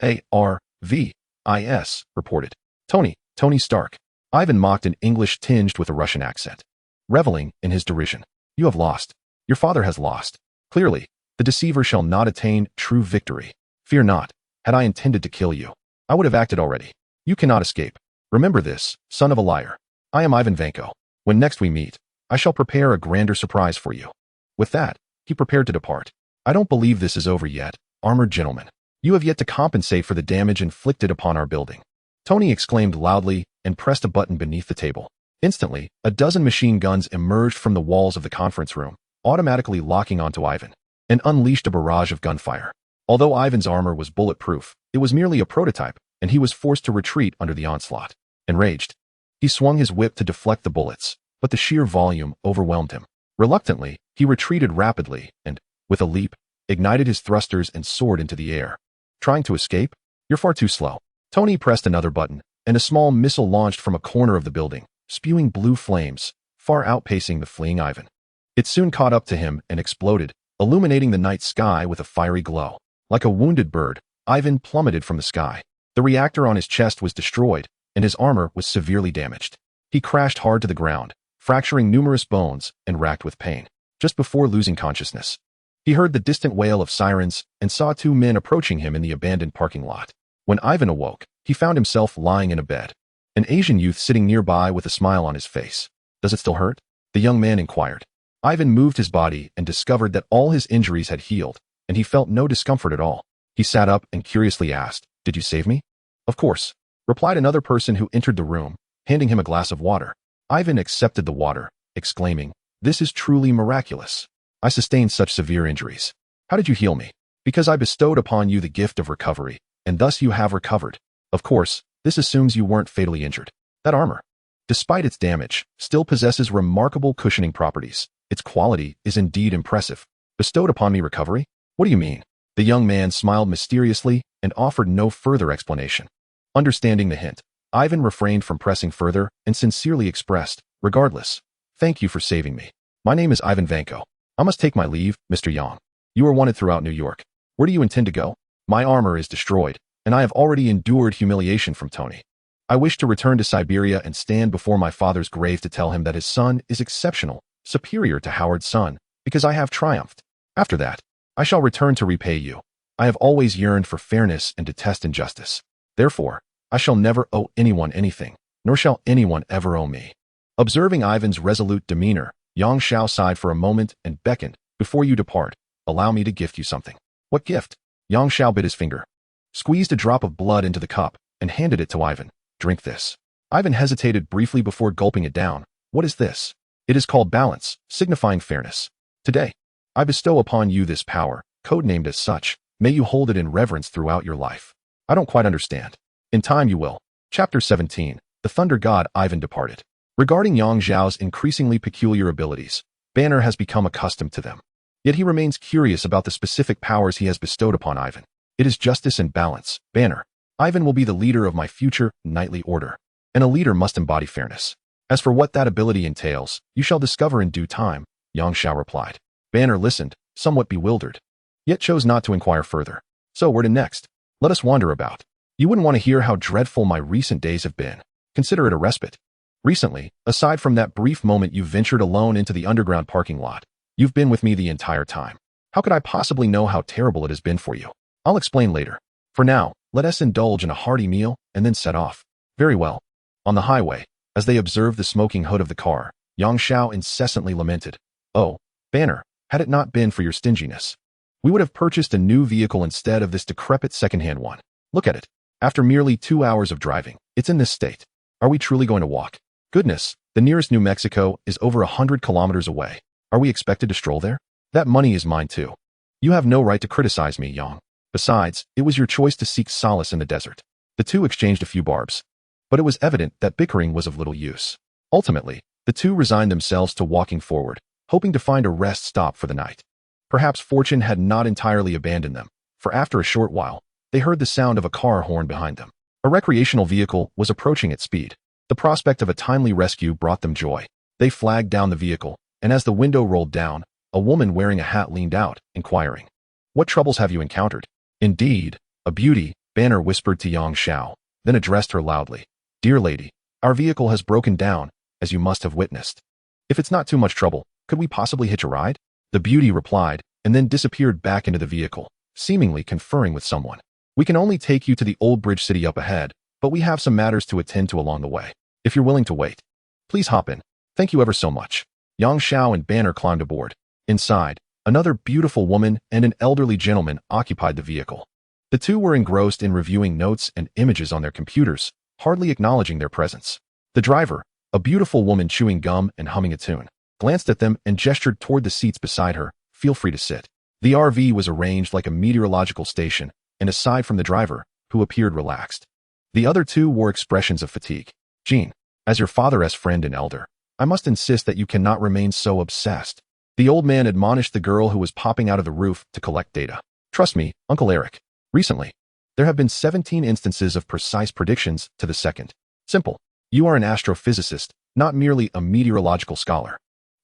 reported. Tony Stark." Ivan mocked in English tinged with a Russian accent, reveling in his derision. "You have lost. Your father has lost. Clearly, the deceiver shall not attain true victory. Fear not. Had I intended to kill you, I would have acted already. You cannot escape. Remember this, son of a liar. I am Ivan Vanko. When next we meet, I shall prepare a grander surprise for you." With that, he prepared to depart. "I don't believe this is over yet, armored gentlemen. You have yet to compensate for the damage inflicted upon our building." Tony exclaimed loudly and pressed a button beneath the table. Instantly, a dozen machine guns emerged from the walls of the conference room, automatically locking onto Ivan, and unleashed a barrage of gunfire. Although Ivan's armor was bulletproof, it was merely a prototype, and he was forced to retreat under the onslaught. Enraged, he swung his whip to deflect the bullets, but the sheer volume overwhelmed him. Reluctantly, he retreated rapidly and, with a leap, ignited his thrusters and soared into the air. "Trying to escape? You're far too slow." Tony pressed another button, and a small missile launched from a corner of the building, spewing blue flames, far outpacing the fleeing Ivan. It soon caught up to him and exploded, illuminating the night sky with a fiery glow. Like a wounded bird, Ivan plummeted from the sky. The reactor on his chest was destroyed, and his armor was severely damaged. He crashed hard to the ground, fracturing numerous bones and racked with pain. just before losing consciousness. He heard the distant wail of sirens and saw two men approaching him in the abandoned parking lot. When Ivan awoke, he found himself lying in a bed. An Asian youth sitting nearby with a smile on his face. "Does it still hurt?" the young man inquired. Ivan moved his body and discovered that all his injuries had healed, and he felt no discomfort at all. He sat up and curiously asked, "Did you save me?" "Of course," replied another person who entered the room, handing him a glass of water. Ivan accepted the water, exclaiming, "This is truly miraculous. I sustained such severe injuries. How did you heal me?" "Because I bestowed upon you the gift of recovery, and thus you have recovered. Of course, this assumes you weren't fatally injured. That armor, despite its damage, still possesses remarkable cushioning properties. Its quality is indeed impressive." "Bestowed upon me recovery? What do you mean?" The young man smiled mysteriously and offered no further explanation. Understanding the hint, Ivan refrained from pressing further and sincerely expressed, "Regardless, thank you for saving me. My name is Ivan Vanko. I must take my leave, Mr. Yang. You are wanted throughout New York. Where do you intend to go?" "My armor is destroyed, and I have already endured humiliation from Tony. I wish to return to Siberia and stand before my father's grave to tell him that his son is exceptional, superior to Howard's son, because I have triumphed. After that, I shall return to repay you. I have always yearned for fairness and detest injustice. Therefore, I shall never owe anyone anything, nor shall anyone ever owe me." Observing Ivan's resolute demeanor, Yang Xiao sighed for a moment and beckoned, "Before you depart, allow me to gift you something." "What gift?" Yang Xiao bit his finger, squeezed a drop of blood into the cup, and handed it to Ivan. "Drink this." Ivan hesitated briefly before gulping it down. "What is this?" "It is called balance, signifying fairness. Today, I bestow upon you this power, codenamed as such. May you hold it in reverence throughout your life." "I don't quite understand." "In time you will." Chapter 17. The Thunder God Ivan departed. Regarding Yang Xiao's increasingly peculiar abilities, Banner has become accustomed to them. Yet he remains curious about the specific powers he has bestowed upon Ivan. "It is justice and balance, Banner. Ivan will be the leader of my future knightly order, and a leader must embody fairness. As for what that ability entails, you shall discover in due time," Yang Xiao replied. Banner listened, somewhat bewildered, yet chose not to inquire further. "So where to next? Let us wander about. You wouldn't want to hear how dreadful my recent days have been. Consider it a respite. Recently, aside from that brief moment you ventured alone into the underground parking lot, you've been with me the entire time. How could I possibly know how terrible it has been for you? I'll explain later. For now, let us indulge in a hearty meal and then set off." "Very well." On the highway, as they observed the smoking hood of the car, Yang Xiao incessantly lamented, "Oh, Banner, had it not been for your stinginess, we would have purchased a new vehicle instead of this decrepit second-hand one. Look at it. After merely 2 hours of driving, it's in this state. Are we truly going to walk? Goodness, the nearest New Mexico is over 100 kilometers away. Are we expected to stroll there? That money is mine too. You have no right to criticize me, Yang. Besides, it was your choice to seek solace in the desert." The two exchanged a few barbs, but it was evident that bickering was of little use. Ultimately, the two resigned themselves to walking forward, hoping to find a rest stop for the night. Perhaps fortune had not entirely abandoned them, for after a short while, they heard the sound of a car horn behind them. A recreational vehicle was approaching at speed. The prospect of a timely rescue brought them joy. They flagged down the vehicle, and as the window rolled down, a woman wearing a hat leaned out, inquiring, "What troubles have you encountered?" "Indeed, a beauty," Banner whispered to Yang Xiao, then addressed her loudly. "Dear lady, our vehicle has broken down, as you must have witnessed. If it's not too much trouble, could we possibly hitch a ride?" The beauty replied, and then disappeared back into the vehicle, seemingly conferring with someone. "We can only take you to the old bridge city up ahead, but we have some matters to attend to along the way. If you're willing to wait, please hop in. Thank you ever so much." Yang Xiao and Banner climbed aboard. Inside, another beautiful woman and an elderly gentleman occupied the vehicle. The two were engrossed in reviewing notes and images on their computers, hardly acknowledging their presence. The driver, a beautiful woman chewing gum and humming a tune, glanced at them and gestured toward the seats beside her. "Feel free to sit." The RV was arranged like a meteorological station, and aside from the driver, who appeared relaxed, the other two wore expressions of fatigue. "Jean, as your father's friend and elder, I must insist that you cannot remain so obsessed." The old man admonished the girl who was popping out of the roof to collect data. "Trust me, Uncle Eric. Recently, there have been 17 instances of precise predictions to the second. Simple. You are an astrophysicist, not merely a meteorological scholar.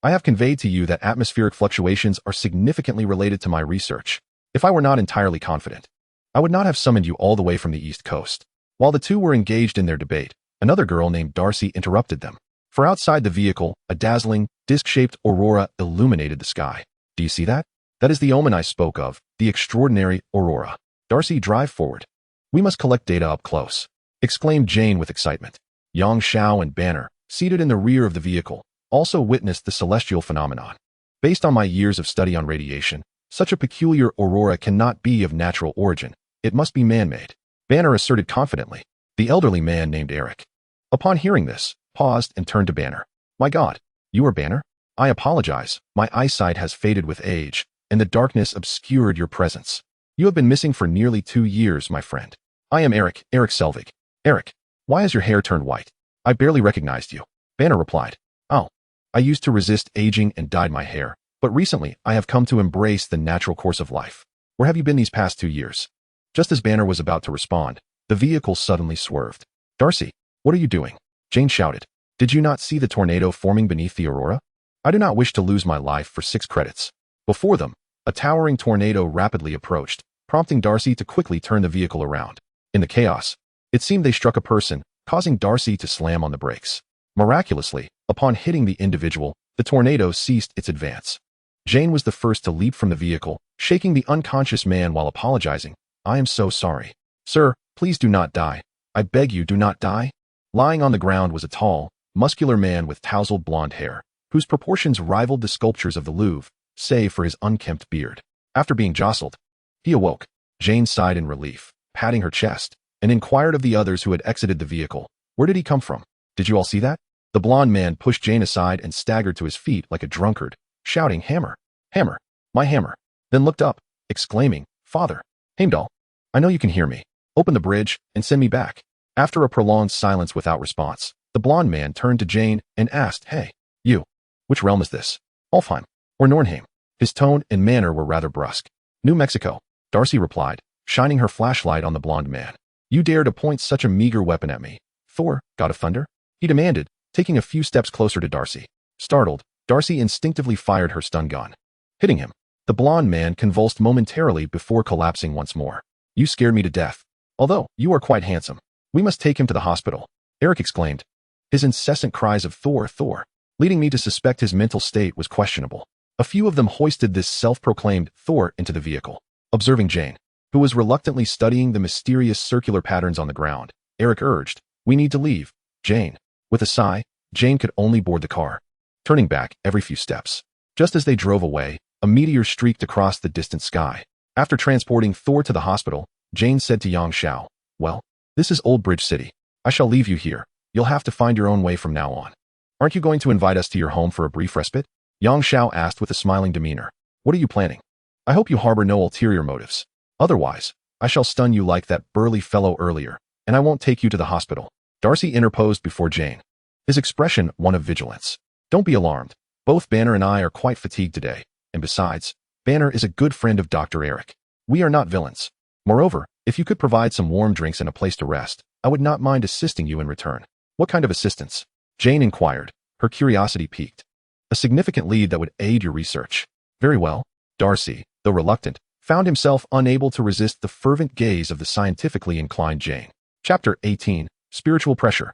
I have conveyed to you that atmospheric fluctuations are significantly related to my research. If I were not entirely confident, I would not have summoned you all the way from the East Coast." While the two were engaged in their debate, another girl named Darcy interrupted them. For outside the vehicle, a dazzling, disc-shaped aurora illuminated the sky. Do you see that? That is the omen I spoke of, the extraordinary aurora. Darcy, drive forward. We must collect data up close, exclaimed Jane with excitement. Yang Xiao and Banner, seated in the rear of the vehicle, also witnessed the celestial phenomenon. Based on my years of study on radiation, such a peculiar aurora cannot be of natural origin. It must be man-made, Banner asserted confidently. The elderly man named Eric, upon hearing this, paused and turned to Banner. My God, you are Banner? I apologize, my eyesight has faded with age, and the darkness obscured your presence. You have been missing for nearly 2 years, my friend. I am Eric Selvig. Eric, why has your hair turned white? I barely recognized you. Banner replied. Oh, I used to resist aging and dyed my hair, but recently I have come to embrace the natural course of life. Where have you been these past 2 years? Just as Banner was about to respond, the vehicle suddenly swerved. Darcy, what are you doing? Jane shouted. Did you not see the tornado forming beneath the aurora? I do not wish to lose my life for 6 credits. Before them, a towering tornado rapidly approached, prompting Darcy to quickly turn the vehicle around. In the chaos, it seemed they struck a person, causing Darcy to slam on the brakes. Miraculously, upon hitting the individual, the tornado ceased its advance. Jane was the first to leap from the vehicle, shaking the unconscious man while apologizing. I am so sorry. Sir, please do not die. I beg you, do not die. Lying on the ground was a tall, muscular man with tousled blonde hair, whose proportions rivaled the sculptures of the Louvre, save for his unkempt beard. After being jostled, he awoke. Jane sighed in relief, patting her chest, and inquired of the others who had exited the vehicle. Where did he come from? Did you all see that? The blonde man pushed Jane aside and staggered to his feet like a drunkard, shouting, Hammer! Hammer! My hammer! Then looked up, exclaiming, Father! Heimdall! I know you can hear me. Open the bridge and send me back. After a prolonged silence without response, the blonde man turned to Jane and asked, Hey, you! Which realm is this? Alfheim or Nornheim? His tone and manner were rather brusque. New Mexico, Darcy replied, shining her flashlight on the blonde man. You dare to point such a meager weapon at me, Thor, God of Thunder? He demanded, taking a few steps closer to Darcy. Startled, Darcy instinctively fired her stun gun, hitting him. The blonde man convulsed momentarily before collapsing once more. You scared me to death. Although, you are quite handsome. We must take him to the hospital, Eric exclaimed. His incessant cries of Thor, Thor, leading me to suspect his mental state was questionable. A few of them hoisted this self-proclaimed Thor into the vehicle. Observing Jane, who was reluctantly studying the mysterious circular patterns on the ground, Eric urged, We need to leave, Jane. With a sigh, Jane could only board the car, turning back every few steps. Just as they drove away, a meteor streaked across the distant sky. After transporting Thor to the hospital, Jane said to Yang Xiao, Well, this is Old Bridge City. I shall leave you here. You'll have to find your own way from now on. Aren't you going to invite us to your home for a brief respite? Yang Xiao asked with a smiling demeanor. What are you planning? I hope you harbor no ulterior motives. Otherwise, I shall stun you like that burly fellow earlier, and I won't take you to the hospital. Darcy interposed before Jane, his expression one of vigilance. Don't be alarmed. Both Banner and I are quite fatigued today, and besides, Banner is a good friend of Dr. Eric. We are not villains. Moreover, if you could provide some warm drinks and a place to rest, I would not mind assisting you in return. What kind of assistance? Jane inquired, her curiosity piqued. A significant lead that would aid your research. Very well. Darcy, though reluctant, found himself unable to resist the fervent gaze of the scientifically inclined Jane. Chapter 18, Spiritual Pressure.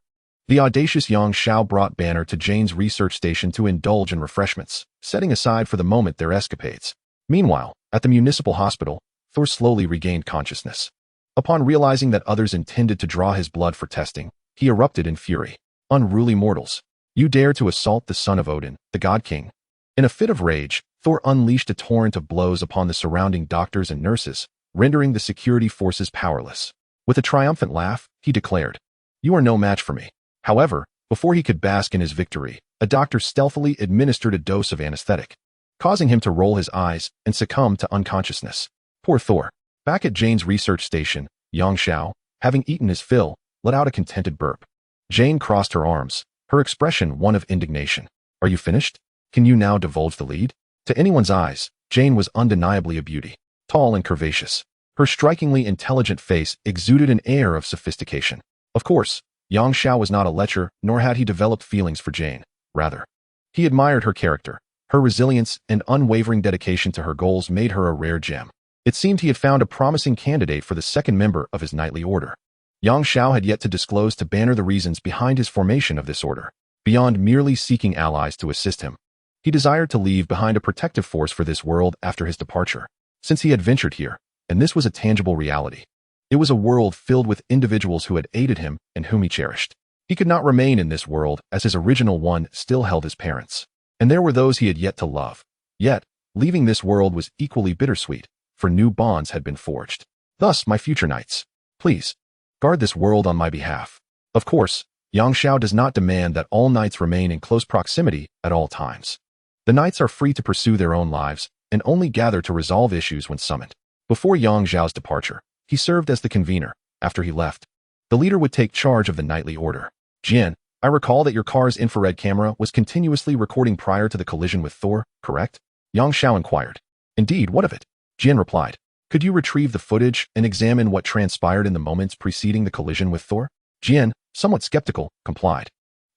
The audacious Yang Xiao brought Banner to Jane's research station to indulge in refreshments, setting aside for the moment their escapades. Meanwhile, at the municipal hospital, Thor slowly regained consciousness. Upon realizing that others intended to draw his blood for testing, he erupted in fury. Unruly mortals! You dare to assault the son of Odin, the God King. In a fit of rage, Thor unleashed a torrent of blows upon the surrounding doctors and nurses, rendering the security forces powerless. With a triumphant laugh, he declared, You are no match for me. However, before he could bask in his victory, a doctor stealthily administered a dose of anesthetic, causing him to roll his eyes and succumb to unconsciousness. Poor Thor. Back at Jane's research station, Yang Xiao, having eaten his fill, let out a contented burp. Jane crossed her arms, her expression one of indignation. Are you finished? Can you now divulge the lead? To anyone's eyes, Jane was undeniably a beauty, tall and curvaceous. Her strikingly intelligent face exuded an air of sophistication. Of course, Yang Xiao was not a lecher, nor had he developed feelings for Jane. Rather, he admired her character. Her resilience and unwavering dedication to her goals made her a rare gem. It seemed he had found a promising candidate for the second member of his knightly order. Yang Xiao had yet to disclose to Banner the reasons behind his formation of this order. beyond merely seeking allies to assist him. He desired to leave behind a protective force for this world after his departure, since he had ventured here, and this was a tangible reality. It was a world filled with individuals who had aided him and whom he cherished. He could not remain in this world as his original one still held his parents, and there were those he had yet to love. Yet, leaving this world was equally bittersweet, for new bonds had been forged. Thus, my future knights, please, guard this world on my behalf. Of course, Yang Xiao does not demand that all knights remain in close proximity at all times. The knights are free to pursue their own lives and only gather to resolve issues when summoned. Before Yang Xiao's departure, he served as the convener. After he left, the leader would take charge of the knightly order. Jian, I recall that your car's infrared camera was continuously recording prior to the collision with Thor, correct? Yang Xiao inquired. Indeed, what of it? Jian replied. Could you retrieve the footage and examine what transpired in the moments preceding the collision with Thor? Jian, somewhat skeptical, complied,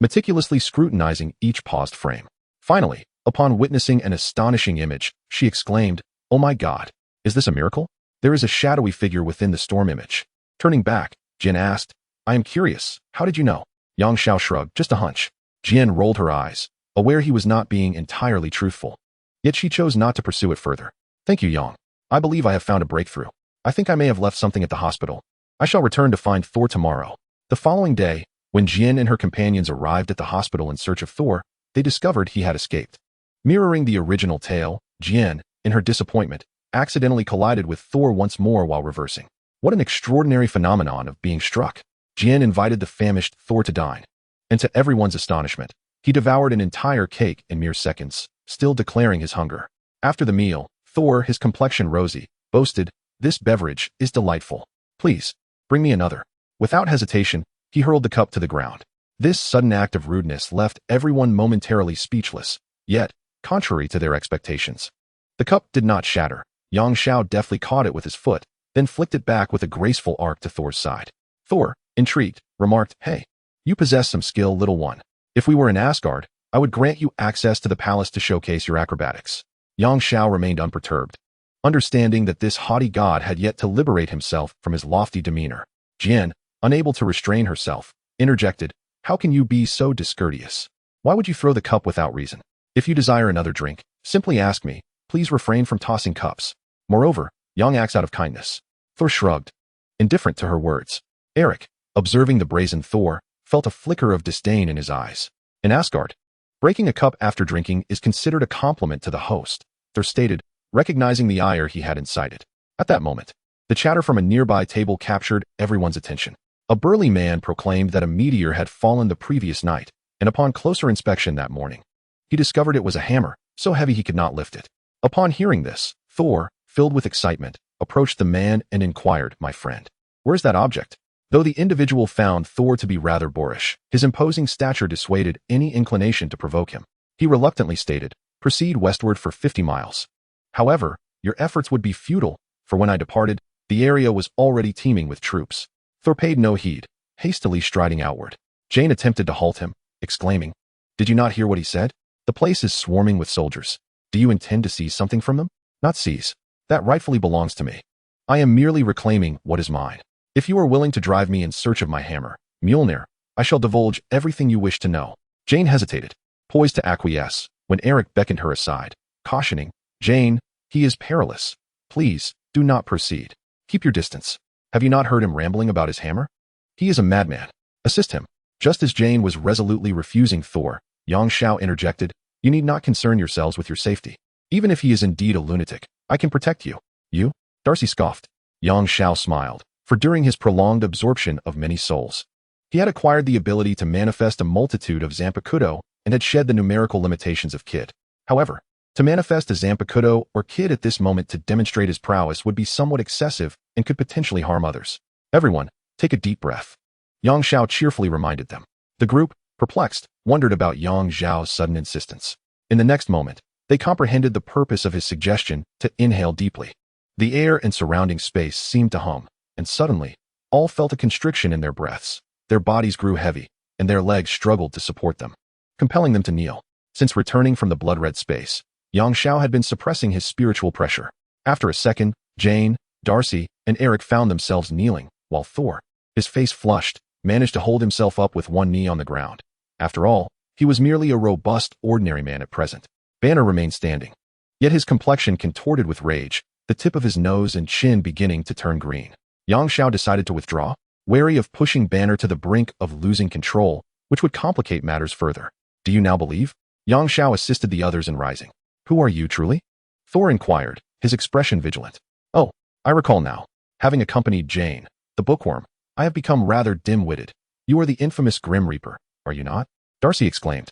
meticulously scrutinizing each paused frame. Finally, upon witnessing an astonishing image, she exclaimed, "Oh my God, is this a miracle? There is a shadowy figure within the storm image." Turning back, Jian asked, "I am curious, how did you know?" Yang Xiao shrugged, "Just a hunch." Jian rolled her eyes, aware he was not being entirely truthful. Yet she chose not to pursue it further. "Thank you, Yang. I believe I have found a breakthrough. I think I may have left something at the hospital. I shall return to find Thor tomorrow." The following day, when Jian and her companions arrived at the hospital in search of Thor, they discovered he had escaped. Mirroring the original tale, Jian, in her disappointment, accidentally collided with Thor once more while reversing. What an extraordinary phenomenon of being struck. Jian invited the famished Thor to dine, and to everyone's astonishment, he devoured an entire cake in mere seconds, still declaring his hunger. After the meal, Thor, his complexion rosy, boasted, "This beverage is delightful. Please, bring me another." Without hesitation, he hurled the cup to the ground. This sudden act of rudeness left everyone momentarily speechless, yet, contrary to their expectations, the cup did not shatter. Yang Xiao deftly caught it with his foot, then flicked it back with a graceful arc to Thor's side. Thor, intrigued, remarked, "Hey, you possess some skill, little one. If we were in Asgard, I would grant you access to the palace to showcase your acrobatics." Yang Xiao remained unperturbed, understanding that this haughty god had yet to liberate himself from his lofty demeanor. Jian, unable to restrain herself, interjected, "How can you be so discourteous? Why would you throw the cup without reason? If you desire another drink, simply ask me. Please refrain from tossing cups. Moreover, Yang acts out of kindness." Thor shrugged, indifferent to her words. Eric, observing the brazen Thor, felt a flicker of disdain in his eyes. In Asgard, breaking a cup after drinking is considered a compliment to the host, Thor stated, recognizing the ire he had incited. At that moment, the chatter from a nearby table captured everyone's attention. A burly man proclaimed that a meteor had fallen the previous night, and upon closer inspection that morning, he discovered it was a hammer, so heavy he could not lift it. Upon hearing this, Thor, filled with excitement, approached the man and inquired, "My friend, where's that object?" Though the individual found Thor to be rather boorish, his imposing stature dissuaded any inclination to provoke him. He reluctantly stated, "Proceed westward for 50 miles. However, your efforts would be futile, for when I departed, the area was already teeming with troops." Thor paid no heed, hastily striding outward. Jane attempted to halt him, exclaiming, "Did you not hear what he said? The place is swarming with soldiers. Do you intend to seize something from them?" "Not seize. That rightfully belongs to me. I am merely reclaiming what is mine. If you are willing to drive me in search of my hammer, Mjolnir, I shall divulge everything you wish to know." Jane hesitated, poised to acquiesce, when Eric beckoned her aside, cautioning, "Jane, he is perilous. Please, do not proceed. Keep your distance. Have you not heard him rambling about his hammer? He is a madman. Assist him." Just as Jane was resolutely refusing Thor, Yang Xiao interjected, "You need not concern yourselves with your safety. Even if he is indeed a lunatic, I can protect you." "You?" Darcy scoffed. Yang Xiao smiled, for during his prolonged absorption of many souls, he had acquired the ability to manifest a multitude of Zanpakutō and had shed the numerical limitations of Kid. However, to manifest a Zanpakutō or Kid at this moment to demonstrate his prowess would be somewhat excessive and could potentially harm others. "Everyone, take a deep breath," Yang Xiao cheerfully reminded them. The group, perplexed, wondered about Yang Xiao's sudden insistence. In the next moment, they comprehended the purpose of his suggestion to inhale deeply. The air and surrounding space seemed to hum, and suddenly, all felt a constriction in their breaths. Their bodies grew heavy, and their legs struggled to support them, compelling them to kneel. Since returning from the blood-red space, Yang Xiao had been suppressing his spiritual pressure. After a second, Jane, Darcy, and Eric found themselves kneeling, while Thor, his face flushed, managed to hold himself up with one knee on the ground. After all, He was merely a robust, ordinary man at present. Banner remained standing. Yet his complexion contorted with rage, the tip of his nose and chin beginning to turn green. Yang Xiao decided to withdraw, wary of pushing Banner to the brink of losing control, which would complicate matters further. Do you now believe? Yang Xiao assisted the others in rising. Who are you truly? Thor inquired, his expression vigilant. Oh, I recall now. Having accompanied Jane, the bookworm, I have become rather dim-witted. You are the infamous Grim Reaper, are you not? Darcy exclaimed.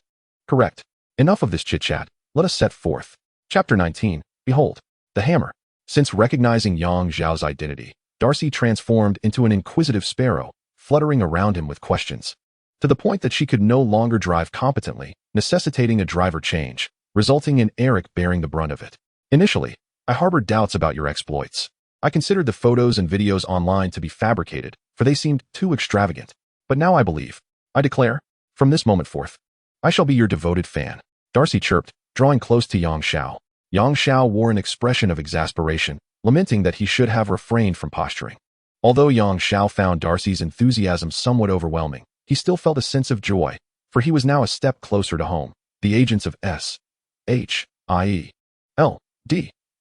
Correct. Enough of this chit-chat. Let us set forth. Chapter 19. Behold, the hammer. Since recognizing Yang Xiao's identity, Darcy transformed into an inquisitive sparrow, fluttering around him with questions. To the point that she could no longer drive competently, necessitating a driver change, resulting in Eric bearing the brunt of it. Initially, I harbored doubts about your exploits. I considered the photos and videos online to be fabricated, for they seemed too extravagant. But now I believe. I declare, from this moment forth, I shall be your devoted fan. Darcy chirped, drawing close to Yang Xiao. Yang Xiao wore an expression of exasperation, lamenting that he should have refrained from posturing. Although Yang Xiao found Darcy's enthusiasm somewhat overwhelming, he still felt a sense of joy, for he was now a step closer to home. The agents of S.H.I.E.L.D.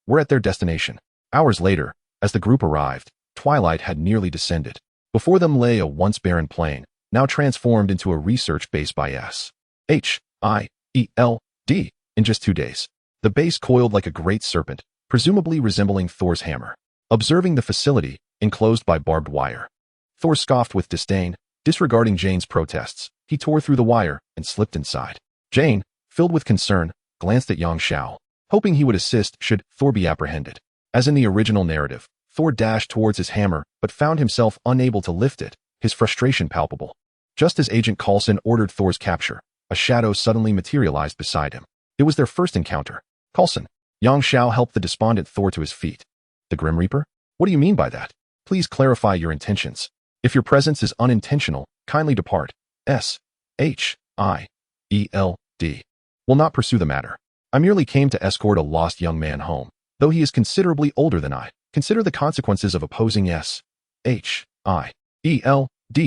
were at their destination. Hours later, as the group arrived, twilight had nearly descended. Before them lay a once barren plain, now transformed into a research base by S.H.I.E.L.D. in just 2 days. The base coiled like a great serpent, presumably resembling Thor's hammer. Observing the facility, enclosed by barbed wire, Thor scoffed with disdain, disregarding Jane's protests. He tore through the wire and slipped inside. Jane, filled with concern, glanced at Yang Xiao, hoping he would assist should Thor be apprehended. As in the original narrative, Thor dashed towards his hammer but found himself unable to lift it, his frustration palpable. Just as Agent Coulson ordered Thor's capture, a shadow suddenly materialized beside him. It was their first encounter. Coulson. Yang Xiao helped the despondent Thor to his feet. The Grim Reaper? What do you mean by that? Please clarify your intentions. If your presence is unintentional, kindly depart. S.H.I.E.L.D. will not pursue the matter. I merely came to escort a lost young man home. Though he is considerably older than I, consider the consequences of opposing S.H.I.E.L.D.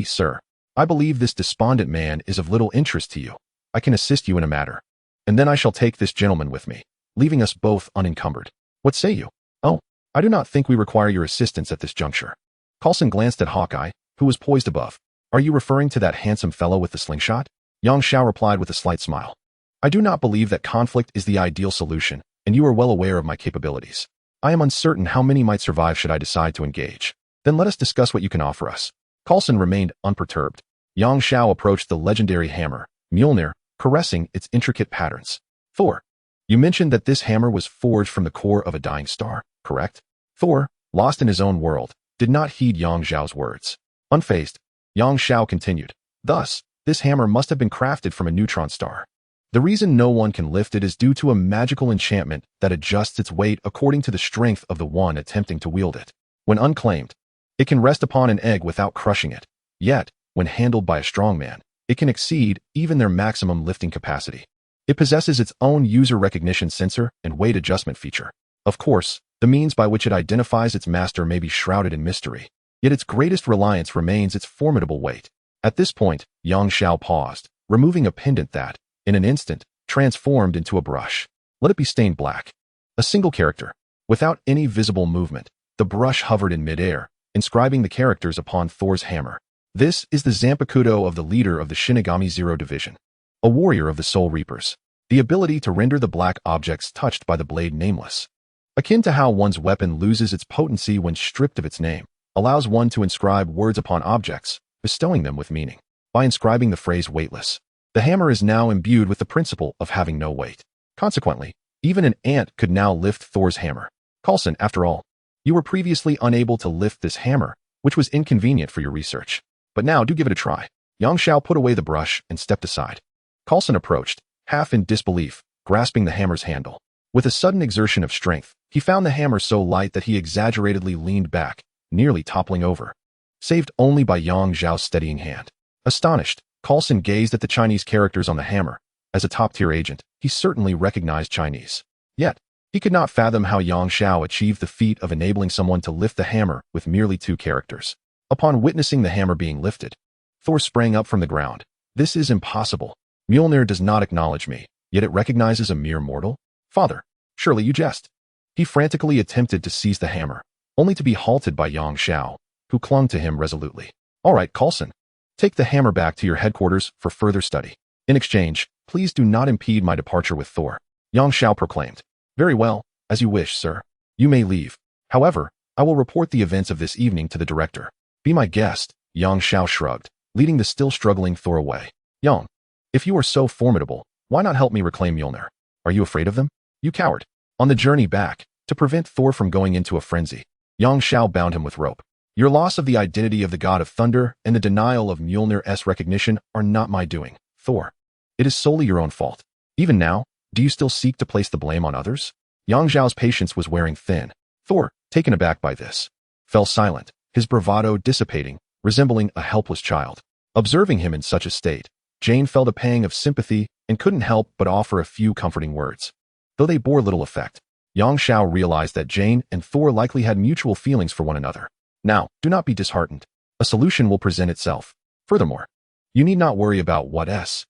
Sir, I believe this despondent man is of little interest to you. I can assist you in a matter. And then I shall take this gentleman with me, leaving us both unencumbered. What say you? Oh, I do not think we require your assistance at this juncture. Coulson glanced at Hawkeye, who was poised above. Are you referring to that handsome fellow with the slingshot? Yang Xiao replied with a slight smile. I do not believe that conflict is the ideal solution, and you are well aware of my capabilities. I am uncertain how many might survive should I decide to engage. Then let us discuss what you can offer us. Coulson remained unperturbed. Yang Xiao approached the legendary hammer, Mjolnir, caressing its intricate patterns. Thor. You mentioned that this hammer was forged from the core of a dying star, correct? Thor, lost in his own world, did not heed Yang Xiao's words. Unfazed, Yang Xiao continued. Thus, this hammer must have been crafted from a neutron star. The reason no one can lift it is due to a magical enchantment that adjusts its weight according to the strength of the one attempting to wield it. When unclaimed, it can rest upon an egg without crushing it. Yet, when handled by a strong man, it can exceed even their maximum lifting capacity. It possesses its own user recognition sensor and weight adjustment feature. Of course, the means by which it identifies its master may be shrouded in mystery, yet its greatest reliance remains its formidable weight. At this point, Yang Xiao paused, removing a pendant that, in an instant, transformed into a brush. Let it be stained black. A single character. Without any visible movement, the brush hovered in midair, inscribing the characters upon Thor's hammer. This is the Zanpakutō of the leader of the Shinigami Zero Division, a warrior of the Soul Reapers. The ability to render the black objects touched by the blade nameless. Akin to how one's weapon loses its potency when stripped of its name, allows one to inscribe words upon objects, bestowing them with meaning. By inscribing the phrase weightless, the hammer is now imbued with the principle of having no weight. Consequently, even an ant could now lift Thor's hammer. Coulson, after all, you were previously unable to lift this hammer, which was inconvenient for your research. But now do give it a try. Yang Xiao put away the brush and stepped aside. Coulson approached, half in disbelief, grasping the hammer's handle. With a sudden exertion of strength, he found the hammer so light that he exaggeratedly leaned back, nearly toppling over. Saved only by Yang Xiao's steadying hand. Astonished, Coulson gazed at the Chinese characters on the hammer. As a top-tier agent, he certainly recognized Chinese. Yet, he could not fathom how Yang Xiao achieved the feat of enabling someone to lift the hammer with merely 2 characters. Upon witnessing the hammer being lifted, Thor sprang up from the ground. This is impossible. Mjolnir does not acknowledge me, yet it recognizes a mere mortal? Father, surely you jest. He frantically attempted to seize the hammer, only to be halted by Yang Xiao, who clung to him resolutely. All right, Coulson. Take the hammer back to your headquarters for further study. In exchange, please do not impede my departure with Thor. Yang Xiao proclaimed. Very well, as you wish, sir. You may leave. However, I will report the events of this evening to the director. Be my guest, Yang Xiao shrugged, leading the still struggling Thor away. Yang, if you are so formidable, why not help me reclaim Mjolnir? Are you afraid of them? You coward. On the journey back, to prevent Thor from going into a frenzy, Yang Xiao bound him with rope. Your loss of the identity of the god of thunder and the denial of Mjolnir's recognition are not my doing, Thor. It is solely your own fault. Even now, do you still seek to place the blame on others? Yang Xiao's patience was wearing thin. Thor, taken aback by this, fell silent, his bravado dissipating, resembling a helpless child. Observing him in such a state, Jane felt a pang of sympathy and couldn't help but offer a few comforting words. Though they bore little effect, Yang Xiao realized that Jane and Thor likely had mutual feelings for one another. Now, do not be disheartened. A solution will present itself. Furthermore, you need not worry about what SHIELD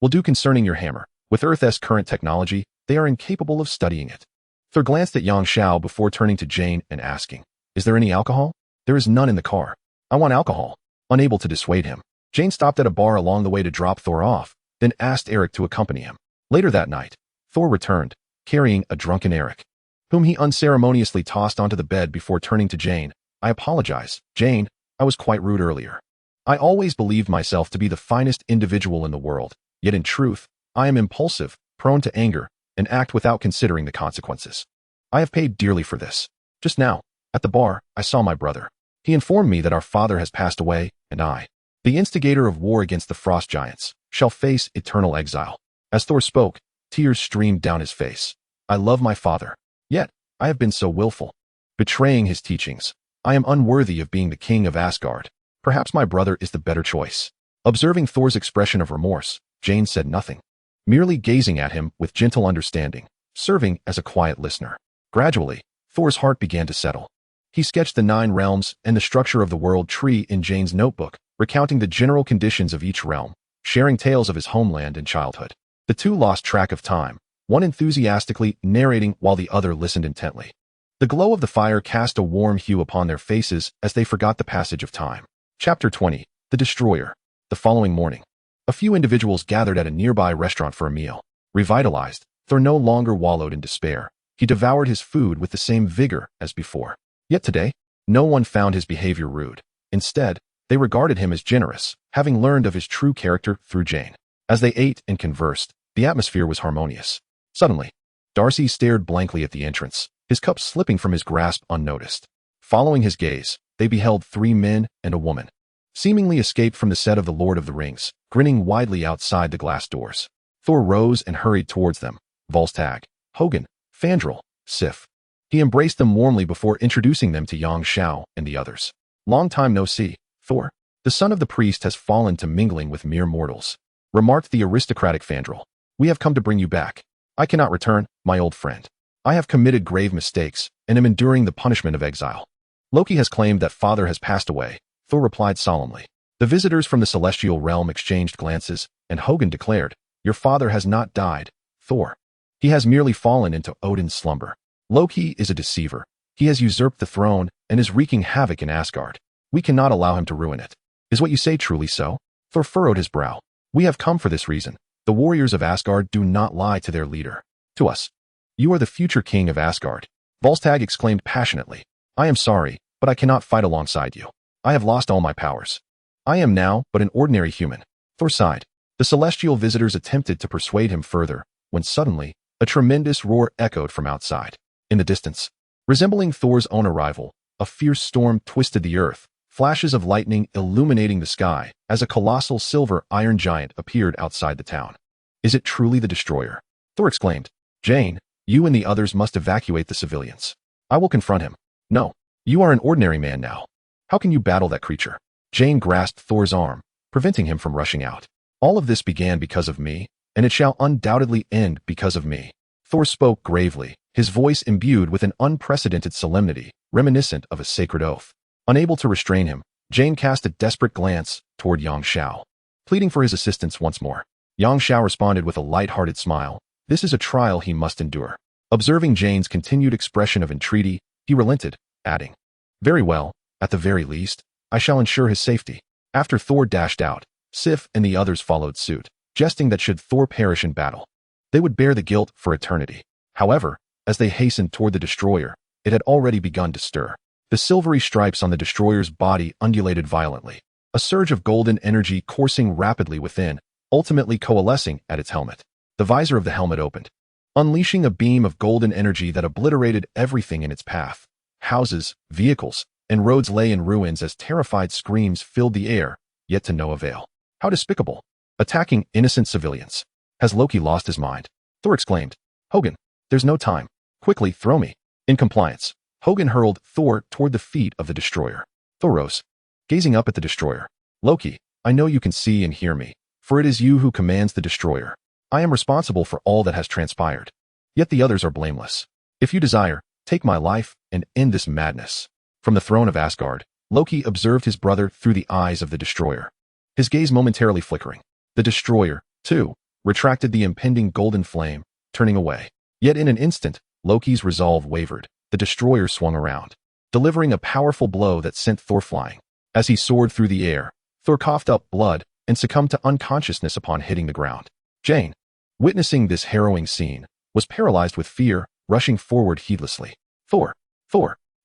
will do concerning your hammer. With Earth's current technology, they are incapable of studying it. Thor glanced at Yang Xiao before turning to Jane and asking, Is there any alcohol? There is none in the car. I want alcohol. Unable to dissuade him, Jane stopped at a bar along the way to drop Thor off, then asked Eric to accompany him. Later that night, Thor returned, carrying a drunken Eric, whom he unceremoniously tossed onto the bed before turning to Jane. I apologize, Jane, I was quite rude earlier. I always believed myself to be the finest individual in the world, yet in truth, I am impulsive, prone to anger, and act without considering the consequences. I have paid dearly for this. Just now, at the bar, I saw my brother. He informed me that our father has passed away, and I, the instigator of war against the frost giants, shall face eternal exile. As Thor spoke, tears streamed down his face. I love my father. Yet, I have been so willful, betraying his teachings. I am unworthy of being the king of Asgard. Perhaps my brother is the better choice. Observing Thor's expression of remorse, Jane said nothing, merely gazing at him with gentle understanding, serving as a quiet listener. Gradually, Thor's heart began to settle. He sketched the 9 realms and the structure of the world tree in Jane's notebook, recounting the general conditions of each realm, sharing tales of his homeland and childhood. The two lost track of time, one enthusiastically narrating while the other listened intently. The glow of the fire cast a warm hue upon their faces as they forgot the passage of time. Chapter 20. The Destroyer. The following morning, a few individuals gathered at a nearby restaurant for a meal. Revitalized, Thor no longer wallowed in despair. He devoured his food with the same vigor as before. Yet today, no one found his behavior rude. Instead, they regarded him as generous, having learned of his true character through Jane. As they ate and conversed, the atmosphere was harmonious. Suddenly, Darcy stared blankly at the entrance, his cup slipping from his grasp unnoticed. Following his gaze, they beheld 3 men and a woman, seemingly escaped from the set of The Lord of the Rings, grinning widely outside the glass doors. Thor rose and hurried towards them. Volstagg, Hogun, Fandral, Sif. He embraced them warmly before introducing them to Yang Xiao and the others. Long time no see, Thor. The son of the priest has fallen to mingling with mere mortals, remarked the aristocratic Fandral. We have come to bring you back. I cannot return, my old friend. I have committed grave mistakes and am enduring the punishment of exile. Loki has claimed that father has passed away, Thor replied solemnly. The visitors from the celestial realm exchanged glances, and Hogun declared, Your father has not died, Thor. He has merely fallen into Odin's slumber. Loki is a deceiver. He has usurped the throne and is wreaking havoc in Asgard. We cannot allow him to ruin it. Is what you say truly so? Thor furrowed his brow. We have come for this reason. The warriors of Asgard do not lie to their leader. To us. You are the future king of Asgard. Volstagg exclaimed passionately. I am sorry, but I cannot fight alongside you. I have lost all my powers. I am now but an ordinary human. Thor sighed. The celestial visitors attempted to persuade him further, when suddenly, a tremendous roar echoed from outside. In the distance, resembling Thor's own arrival, a fierce storm twisted the earth, flashes of lightning illuminating the sky as a colossal silver iron giant appeared outside the town. Is it truly the destroyer? Thor exclaimed. Jane, you and the others must evacuate the civilians. I will confront him. No, you are an ordinary man now. How can you battle that creature? Jane grasped Thor's arm, preventing him from rushing out. All of this began because of me, and it shall undoubtedly end because of me. Thor spoke gravely, his voice imbued with an unprecedented solemnity, reminiscent of a sacred oath. Unable to restrain him, Jane cast a desperate glance toward Yang Xiao. pleading for his assistance once more. Yang Xiao responded with a light-hearted smile. This is a trial he must endure. Observing Jane's continued expression of entreaty, he relented, adding, "Very well, at the very least, I shall ensure his safety." After Thor dashed out, Sif and the others followed suit, jesting that should Thor perish in battle, they would bear the guilt for eternity. However, as they hastened toward the destroyer, it had already begun to stir. The silvery stripes on the destroyer's body undulated violently, a surge of golden energy coursing rapidly within, ultimately coalescing at its helmet. The visor of the helmet opened, unleashing a beam of golden energy that obliterated everything in its path. Houses, vehicles, and roads lay in ruins as terrified screams filled the air, yet to no avail. How despicable! Attacking innocent civilians. Has Loki lost his mind? Thor exclaimed. Hogun, there's no time. Quickly, throw me. In compliance, Hogun hurled Thor toward the feet of the destroyer. Thor rose, gazing up at the destroyer. Loki, I know you can see and hear me, for it is you who commands the destroyer. I am responsible for all that has transpired. Yet the others are blameless. If you desire, take my life and end this madness. From the throne of Asgard, Loki observed his brother through the eyes of the destroyer, his gaze momentarily flickering. The destroyer, too, retracted the impending golden flame, turning away. Yet in an instant, Loki's resolve wavered. The destroyer swung around, delivering a powerful blow that sent Thor flying. As he soared through the air, Thor coughed up blood and succumbed to unconsciousness upon hitting the ground. Jane, witnessing this harrowing scene, was paralyzed with fear, rushing forward heedlessly. Thor,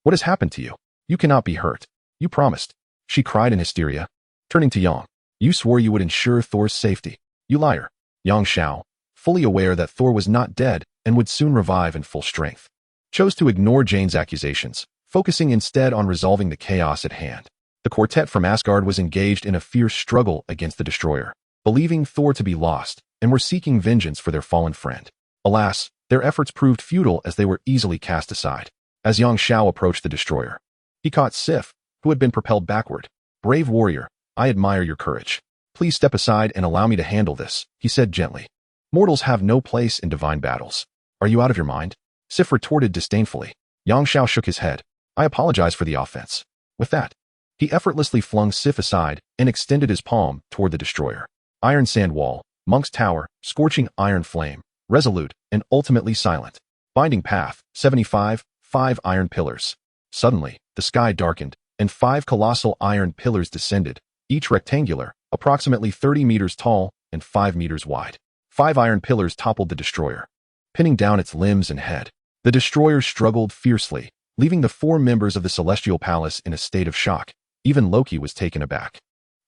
what has happened to you? You cannot be hurt. You promised. She cried in hysteria. Turning to Yang, you swore you would ensure Thor's safety. You liar. Yang Xiao, fully aware that Thor was not dead and would soon revive in full strength, chose to ignore Jane's accusations, focusing instead on resolving the chaos at hand. The quartet from Asgard was engaged in a fierce struggle against the destroyer, believing Thor to be lost, and were seeking vengeance for their fallen friend. Alas, their efforts proved futile as they were easily cast aside. As Yang Xiao approached the destroyer, he caught Sif, who had been propelled backward. Brave warrior, I admire your courage. Please step aside and allow me to handle this, he said gently. Mortals have no place in divine battles. Are you out of your mind? Sif retorted disdainfully. Yang Xiao shook his head. I apologize for the offense. With that, he effortlessly flung Sif aside and extended his palm toward the destroyer. Iron sand wall, monk's tower, scorching iron flame, resolute and ultimately silent. Binding path, 75, 5 iron pillars. Suddenly, the sky darkened, and 5 colossal iron pillars descended, each rectangular, approximately 30 meters tall and 5 meters wide. 5 iron pillars toppled the destroyer, pinning down its limbs and head. The destroyer struggled fiercely, leaving the 4 members of the Celestial Palace in a state of shock. Even Loki was taken aback.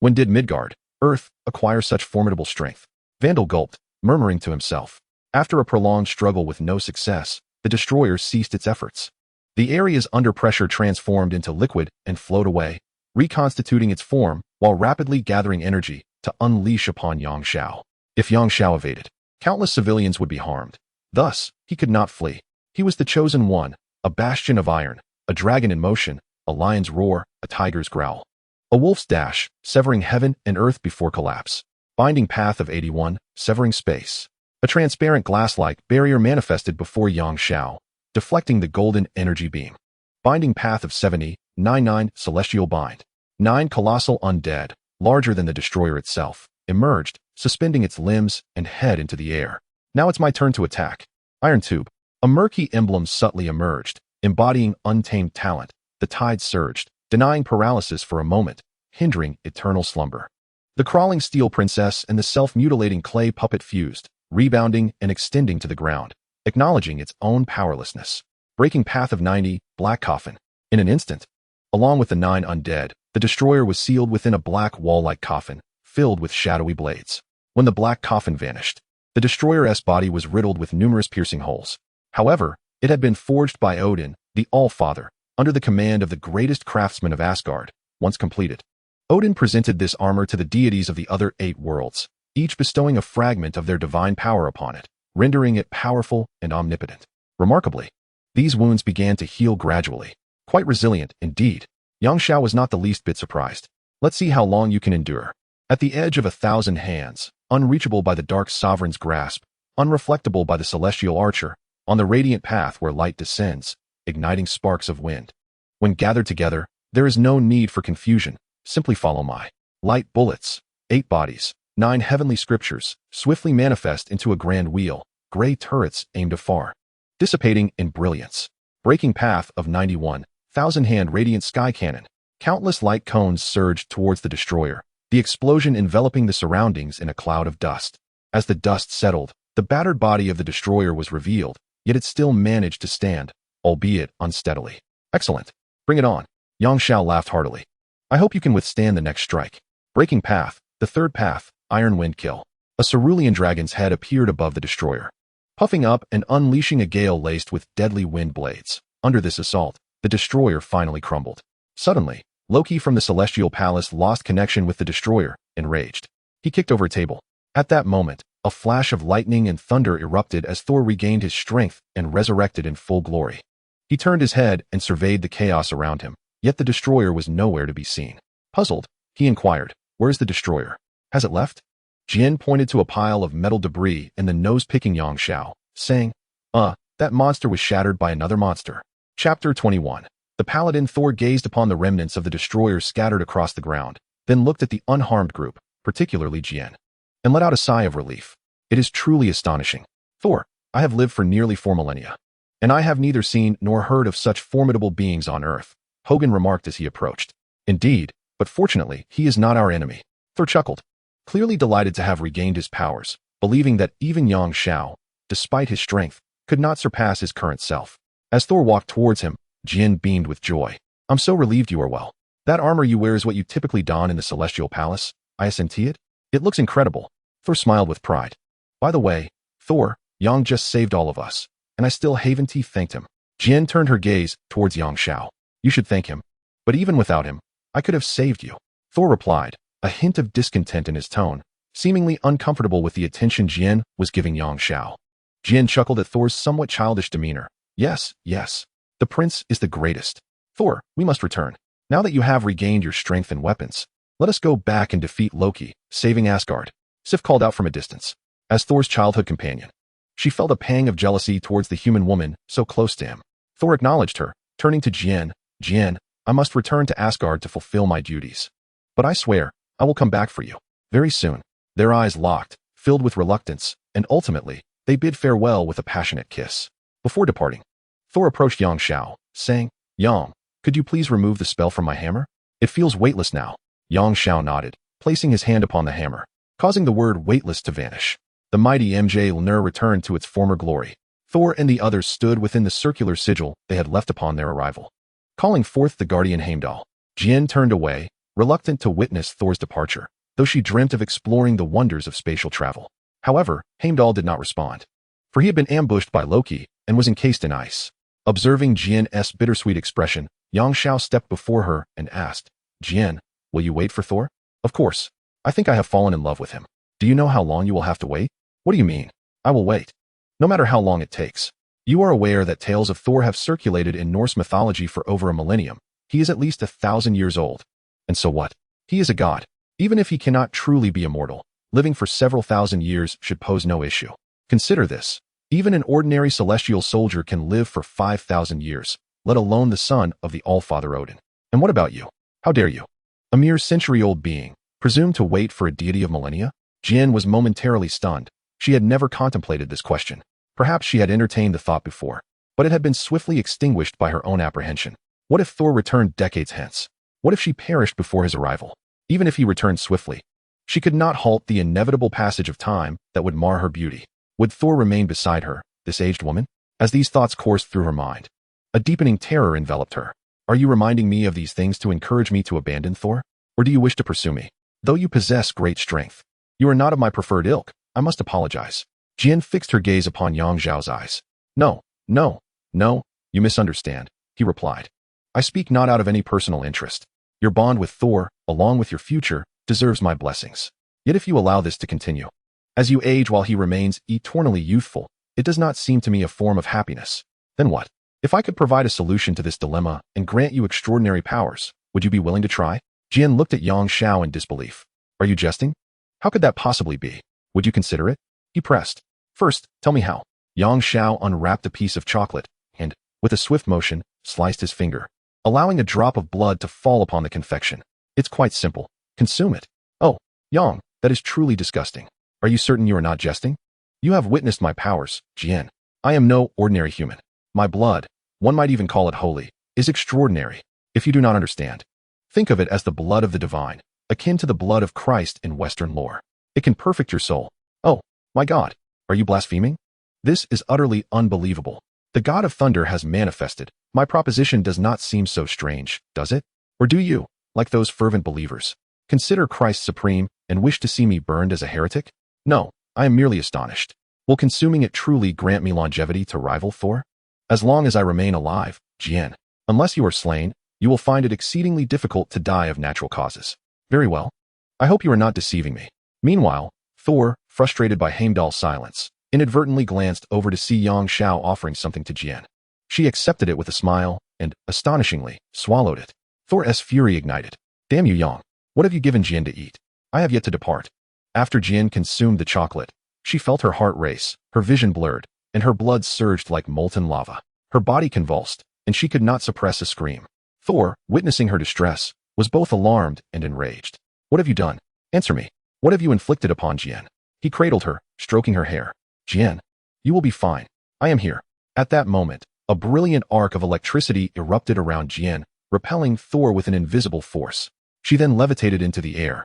When did Midgard, Earth, acquire such formidable strength? Vandal gulped, murmuring to himself. After a prolonged struggle with no success, the destroyer ceased its efforts. The areas under pressure transformed into liquid and flowed away, reconstituting its form while rapidly gathering energy to unleash upon Yang Xiao. If Yang Xiao evaded, countless civilians would be harmed. Thus, he could not flee. He was the chosen one, a bastion of iron, a dragon in motion, a lion's roar, a tiger's growl, a wolf's dash, severing heaven and earth before collapse. Binding path of 81, severing space. A transparent glass-like barrier manifested before Yang Xiao, deflecting the golden energy beam. Binding path of 70, 99, celestial bind. 9 colossal undead, larger than the destroyer itself, emerged, suspending its limbs and head into the air. Now it's my turn to attack. Iron tube. A murky emblem subtly emerged, embodying untamed talent. The tide surged, denying paralysis for a moment, hindering eternal slumber. The crawling steel princess and the self-mutilating clay puppet fused, rebounding and extending to the ground, acknowledging its own powerlessness. Breaking path of 90, black coffin. In an instant, along with the 9 undead, the destroyer was sealed within a black wall-like coffin, filled with shadowy blades. When the black coffin vanished, the destroyer's body was riddled with numerous piercing holes. However, it had been forged by Odin, the All-Father, under the command of the greatest craftsman of Asgard. Once completed, Odin presented this armor to the deities of the other 8 worlds, each bestowing a fragment of their divine power upon it, rendering it powerful and omnipotent. Remarkably, these wounds began to heal gradually. Quite resilient, indeed. Yang Xiao was not the least bit surprised. Let's see how long you can endure. At the edge of 1,000 hands, unreachable by the dark sovereign's grasp, unreflectable by the celestial archer, on the radiant path where light descends, igniting sparks of wind. When gathered together, there is no need for confusion. Simply follow my light bullets. 8 bodies, 9 heavenly scriptures swiftly manifest into a grand wheel, gray turrets aimed afar, dissipating in brilliance. Breaking path of 91, thousand-hand radiant sky cannon. Countless light cones surged towards the destroyer, the explosion enveloping the surroundings in a cloud of dust. As the dust settled, the battered body of the destroyer was revealed, yet it still managed to stand, albeit unsteadily. Excellent. Bring it on. Yang Xiao laughed heartily. I hope you can withstand the next strike. Breaking path, the third path, Iron Wind Kill. A cerulean dragon's head appeared above the destroyer, puffing up and unleashing a gale laced with deadly wind blades. Under this assault, the destroyer finally crumbled. Suddenly, Loki from the Celestial Palace lost connection with the destroyer, enraged. He kicked over a table. At that moment, a flash of lightning and thunder erupted as Thor regained his strength and resurrected in full glory. He turned his head and surveyed the chaos around him, yet the destroyer was nowhere to be seen. Puzzled, he inquired, "Where's the destroyer? Has it left?" Jian pointed to a pile of metal debris in the nose-picking Yang Xiao, saying, that monster was shattered by another monster." Chapter 21. The paladin Thor gazed upon the remnants of the destroyer scattered across the ground, then looked at the unharmed group, particularly Jian, and let out a sigh of relief. It is truly astonishing. Thor, I have lived for nearly 4 millennia, and I have neither seen nor heard of such formidable beings on Earth, Hogan remarked as he approached. Indeed, but fortunately, he is not our enemy. Thor chuckled, clearly delighted to have regained his powers, believing that even Yang Xiao, despite his strength, could not surpass his current self. As Thor walked towards him, Jian beamed with joy. I'm so relieved you are well. That armor you wear is what you typically don in the Celestial Palace, I assent it? It looks incredible. Thor smiled with pride. By the way, Thor, Yang just saved all of us, and I still haven't thanked him. Jian turned her gaze towards Yang Xiao. You should thank him. But even without him, I could have saved you. Thor replied, a hint of discontent in his tone, seemingly uncomfortable with the attention Jian was giving Yang Xiao. Jian chuckled at Thor's somewhat childish demeanor. Yes. The prince is the greatest. Thor, we must return. Now that you have regained your strength and weapons, let us go back and defeat Loki, saving Asgard. Sif called out from a distance. As Thor's childhood companion, she felt a pang of jealousy towards the human woman so close to him. Thor acknowledged her, turning to Jian. Jian, I must return to Asgard to fulfill my duties. But I swear, I will come back for you. Very soon. Their eyes locked, filled with reluctance, and ultimately, they bid farewell with a passionate kiss. Before departing, Thor approached Yang Xiao, saying, Yang, could you please remove the spell from my hammer? It feels weightless now. Yang Xiao nodded, placing his hand upon the hammer, causing the word weightless to vanish. The mighty Mjolnir returned to its former glory. Thor and the others stood within the circular sigil they had left upon their arrival. Calling forth the guardian Heimdall, Jian turned away, reluctant to witness Thor's departure, though she dreamt of exploring the wonders of spatial travel. However, Heimdall did not respond, for he had been ambushed by Loki and was encased in ice. Observing Jian's bittersweet expression, Yang Xiao stepped before her and asked, Jian, will you wait for Thor? Of course. I think I have fallen in love with him. Do you know how long you will have to wait? What do you mean? I will wait. No matter how long it takes. You are aware that tales of Thor have circulated in Norse mythology for over a millennium. He is at least 1,000 years old. And so what? He is a god. Even if he cannot truly be immortal, living for several thousand years should pose no issue. Consider this. Even an ordinary celestial soldier can live for 5,000 years, let alone the son of the All-Father Odin. And what about you? How dare you? A mere century-old being, presumed to wait for a deity of millennia? Jian was momentarily stunned. She had never contemplated this question. Perhaps she had entertained the thought before, but it had been swiftly extinguished by her own apprehension. What if Thor returned decades hence? What if she perished before his arrival? Even if he returned swiftly, she could not halt the inevitable passage of time that would mar her beauty. Would Thor remain beside her, this aged woman? As these thoughts coursed through her mind, a deepening terror enveloped her. Are you reminding me of these things to encourage me to abandon Thor? Or do you wish to pursue me? Though you possess great strength, you are not of my preferred ilk. I must apologize. Jian fixed her gaze upon Yang Xiao's eyes. No, you misunderstand, he replied. I speak not out of any personal interest. Your bond with Thor, along with your future, deserves my blessings. Yet if you allow this to continue, as you age while he remains eternally youthful, it does not seem to me a form of happiness. Then what? If I could provide a solution to this dilemma and grant you extraordinary powers, would you be willing to try? Jian looked at Yang Xiao in disbelief. Are you jesting? How could that possibly be? Would you consider it? He pressed. First, tell me how. Yang Xiao unwrapped a piece of chocolate and, with a swift motion, sliced his finger, allowing a drop of blood to fall upon the confection. It's quite simple. Consume it. Oh, Yang, That is truly disgusting. Are you certain you are not jesting? You have witnessed my powers, Jian. I am no ordinary human. My blood, one might even call it holy, is extraordinary. If you do not understand, think of it as the blood of the divine, akin to the blood of Christ in Western lore. It can perfect your soul. Oh, my God, are you blaspheming? This is utterly unbelievable. The God of Thunder has manifested. My proposition does not seem so strange, does it? Or do you, like those fervent believers, consider Christ supreme and wish to see me burned as a heretic? No, I am merely astonished. Will consuming it truly grant me longevity to rival Thor? As long as I remain alive, Jian, unless you are slain, you will find it exceedingly difficult to die of natural causes. Very well. I hope you are not deceiving me. Meanwhile, Thor, frustrated by Heimdall's silence, inadvertently glanced over to see Yang Xiao offering something to Jian. She accepted it with a smile and, astonishingly, swallowed it. Thor's fury ignited. Damn you, Yang. What have you given Jian to eat? I have yet to depart. After Jian consumed the chocolate, she felt her heart race, her vision blurred, and her blood surged like molten lava. Her body convulsed, and she could not suppress a scream. Thor, witnessing her distress, was both alarmed and enraged. What have you done? Answer me. What have you inflicted upon Jian? He cradled her, stroking her hair. Jian, you will be fine. I am here. At that moment, a brilliant arc of electricity erupted around Jian, repelling Thor with an invisible force. She then levitated into the air.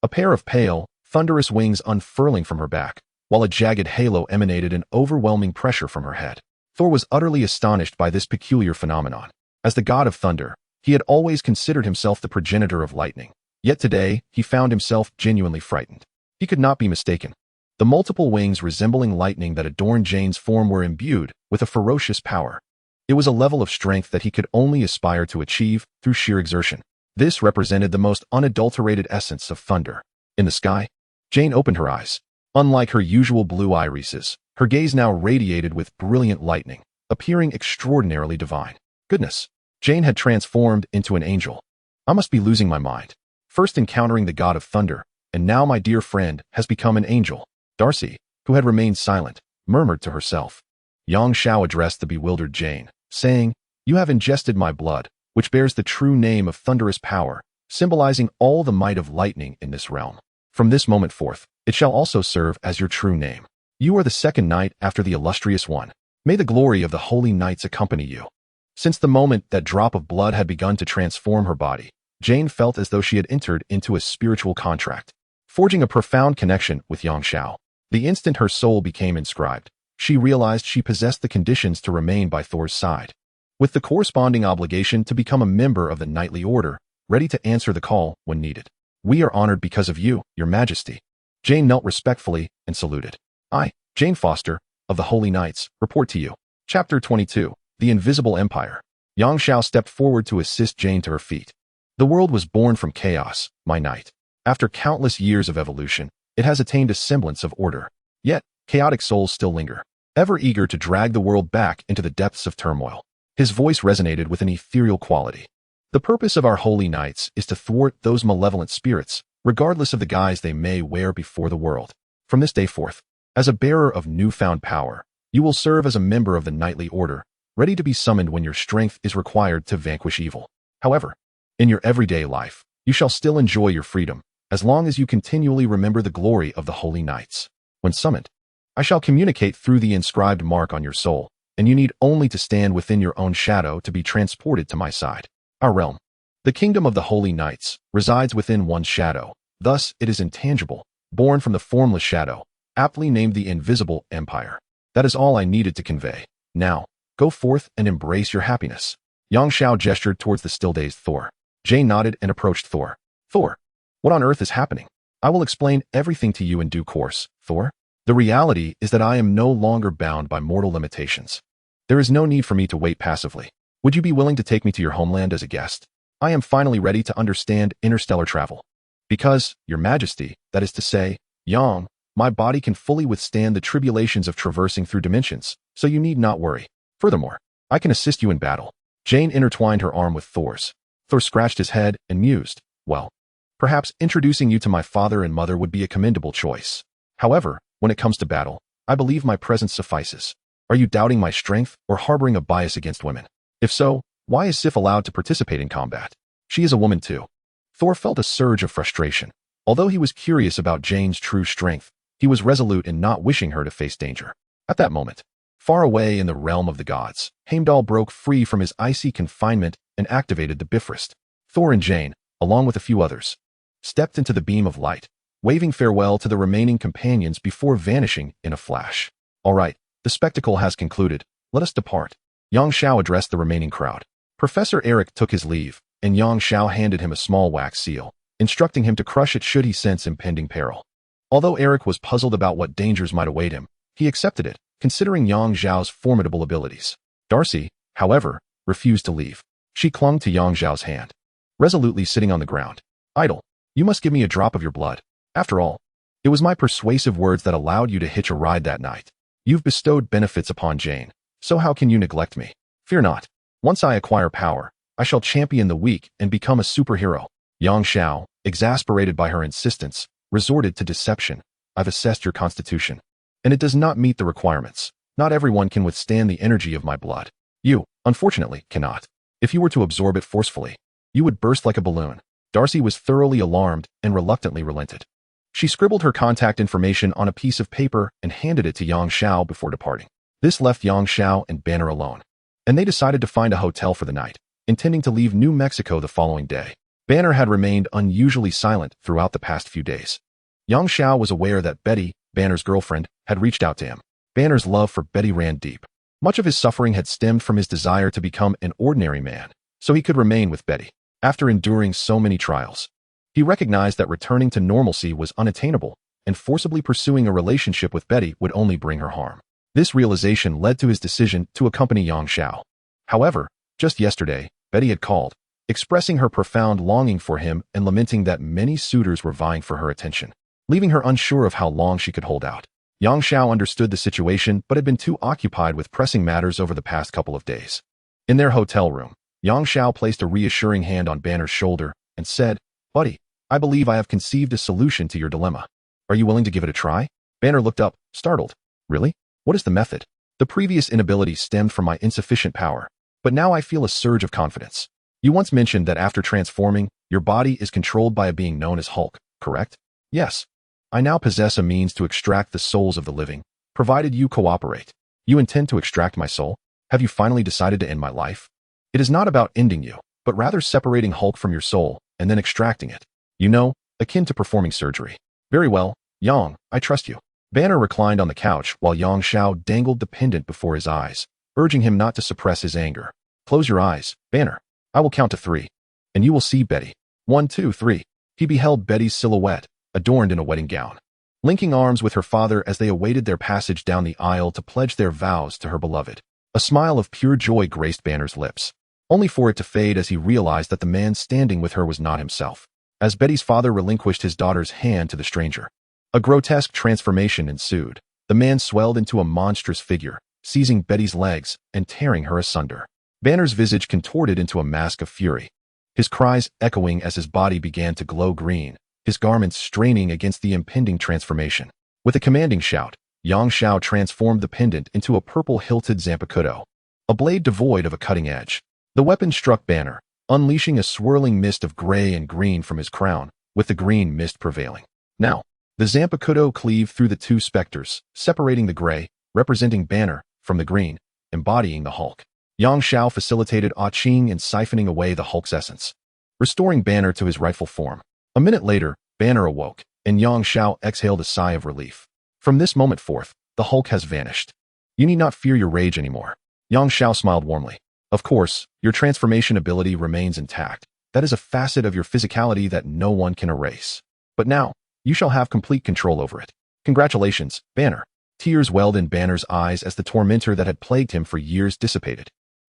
A pair of pale, thunderous wings unfurling from her back, while a jagged halo emanated an overwhelming pressure from her head. Thor was utterly astonished by this peculiar phenomenon. As the god of thunder, he had always considered himself the progenitor of lightning. Yet today, he found himself genuinely frightened. He could not be mistaken. The multiple wings resembling lightning that adorned Jane's form were imbued with a ferocious power. It was a level of strength that he could only aspire to achieve through sheer exertion. This represented the most unadulterated essence of thunder. In the sky, Jane opened her eyes. Unlike her usual blue irises, her gaze now radiated with brilliant lightning, appearing extraordinarily divine. Goodness, Jane had transformed into an angel. I must be losing my mind. First encountering the god of thunder, and now my dear friend has become an angel. Darcy, who had remained silent, murmured to herself. Yang Xiao addressed the bewildered Jane, saying, "You have ingested my blood, which bears the true name of thunderous power, symbolizing all the might of lightning in this realm. From this moment forth, it shall also serve as your true name. You are the second knight after the illustrious one. May the glory of the holy knights accompany you." Since the moment that drop of blood had begun to transform her body, Jane felt as though she had entered into a spiritual contract, forging a profound connection with Yang Xiao. The instant her soul became inscribed, she realized she possessed the conditions to remain by Thor's side, with the corresponding obligation to become a member of the knightly order, ready to answer the call when needed. "We are honored because of you, your majesty." Jane knelt respectfully and saluted. "I, Jane Foster, of the Holy Knights, report to you." Chapter 22, The Invisible Empire. Yang Xiao stepped forward to assist Jane to her feet. "The world was born from chaos, my knight. After countless years of evolution, it has attained a semblance of order. Yet, chaotic souls still linger, ever eager to drag the world back into the depths of turmoil." His voice resonated with an ethereal quality. "The purpose of our holy knights is to thwart those malevolent spirits, regardless of the guise they may wear before the world. From this day forth, as a bearer of newfound power, you will serve as a member of the knightly order, ready to be summoned when your strength is required to vanquish evil. However, in your everyday life, you shall still enjoy your freedom, as long as you continually remember the glory of the holy knights. When summoned, I shall communicate through the inscribed mark on your soul, and you need only to stand within your own shadow to be transported to my side. Our realm, the kingdom of the holy knights, resides within one's shadow. Thus, it is intangible, born from the formless shadow, aptly named the Invisible Empire. That is all I needed to convey. Now, go forth and embrace your happiness." Yang Xiao gestured towards the still-dazed Thor. Jane nodded and approached Thor. "Thor, what on earth is happening? I will explain everything to you in due course, Thor. The reality is that I am no longer bound by mortal limitations. There is no need for me to wait passively. Would you be willing to take me to your homeland as a guest? I am finally ready to understand interstellar travel. Because, your majesty, that is to say, Yang, my body can fully withstand the tribulations of traversing through dimensions, so you need not worry. Furthermore, I can assist you in battle." Jane intertwined her arm with Thor's. Thor scratched his head and mused, "Well, perhaps introducing you to my father and mother would be a commendable choice. However, when it comes to battle, I believe my presence suffices. Are you doubting my strength or harboring a bias against women? If so, why is Sif allowed to participate in combat? She is a woman too." Thor felt a surge of frustration. Although he was curious about Jane's true strength, he was resolute in not wishing her to face danger. At that moment, far away in the realm of the gods, Heimdall broke free from his icy confinement and activated the Bifrost. Thor and Jane, along with a few others, stepped into the beam of light, waving farewell to the remaining companions before vanishing in a flash. All right, the spectacle has concluded. Let us depart. Yang Xiao addressed the remaining crowd. Professor Eric took his leave, and Yang Xiao handed him a small wax seal, instructing him to crush it should he sense impending peril. Although Eric was puzzled about what dangers might await him, he accepted it, considering Yang Xiao's formidable abilities. Darcy, however, refused to leave. She clung to Yang Xiao's hand, resolutely sitting on the ground. Idol, you must give me a drop of your blood. After all, it was my persuasive words that allowed you to hitch a ride that night. You've bestowed benefits upon Jane, so how can you neglect me? Fear not. Once I acquire power, I shall champion the weak and become a superhero. Yang Xiao, exasperated by her insistence, resorted to deception. I've assessed your constitution, and it does not meet the requirements. Not everyone can withstand the energy of my blood. You, unfortunately, cannot. If you were to absorb it forcefully, you would burst like a balloon. Darcy was thoroughly alarmed and reluctantly relented. She scribbled her contact information on a piece of paper and handed it to Yang Xiao before departing. This left Yang Xiao and Banner alone, and they decided to find a hotel for the night, intending to leave New Mexico the following day. Banner had remained unusually silent throughout the past few days. Yang Xiao was aware that Betty, Banner's girlfriend, had reached out to him. Banner's love for Betty ran deep. Much of his suffering had stemmed from his desire to become an ordinary man, so he could remain with Betty. After enduring so many trials, he recognized that returning to normalcy was unattainable, and forcibly pursuing a relationship with Betty would only bring her harm. This realization led to his decision to accompany Yang Xiao. However, just yesterday, Betty had called, expressing her profound longing for him and lamenting that many suitors were vying for her attention, leaving her unsure of how long she could hold out. Yang Xiao understood the situation but had been too occupied with pressing matters over the past couple of days. In their hotel room, Yang Xiao placed a reassuring hand on Banner's shoulder and said, "Buddy, I believe I have conceived a solution to your dilemma. Are you willing to give it a try?" Banner looked up, startled. "Really? What is the method?" "The previous inability stemmed from my insufficient power, but now I feel a surge of confidence. You once mentioned that after transforming, your body is controlled by a being known as Hulk, correct?" "Yes. I now possess a means to extract the souls of the living, provided you cooperate." "You intend to extract my soul? Have you finally decided to end my life?" "It is not about ending you, but rather separating Hulk from your soul and then extracting it. You know, akin to performing surgery." "Very well, Yang, I trust you." Banner reclined on the couch while Yang Xiao dangled the pendant before his eyes, urging him not to suppress his anger. "Close your eyes, Banner. I will count to 3, and you will see Betty. 1, 2, 3. He beheld Betty's silhouette, adorned in a wedding gown, linking arms with her father as they awaited their passage down the aisle to pledge their vows to her beloved. A smile of pure joy graced Banner's lips, only for it to fade as he realized that the man standing with her was not himself. As Betty's father relinquished his daughter's hand to the stranger, a grotesque transformation ensued. The man swelled into a monstrous figure, seizing Betty's legs and tearing her asunder. Banner's visage contorted into a mask of fury, his cries echoing as his body began to glow green, his garments straining against the impending transformation. With a commanding shout, Yang Xiao transformed the pendant into a purple-hilted Zanpakutō, a blade devoid of a cutting edge. The weapon struck Banner, unleashing a swirling mist of gray and green from his crown, with the green mist prevailing. Now, the Zanpakutō cleaved through the two specters, separating the gray, representing Banner, from the green, embodying the Hulk. Yang Xiao facilitated Ching in siphoning away the Hulk's essence, restoring Banner to his rightful form. A minute later, Banner awoke, and Yang Xiao exhaled a sigh of relief. From this moment forth, the Hulk has vanished. You need not fear your rage anymore. Yang Xiao smiled warmly. Of course, your transformation ability remains intact. That is a facet of your physicality that no one can erase. But now, you shall have complete control over it. Congratulations, Banner. Tears welled in Banner's eyes as the tormentor that had plagued him for years dissipated.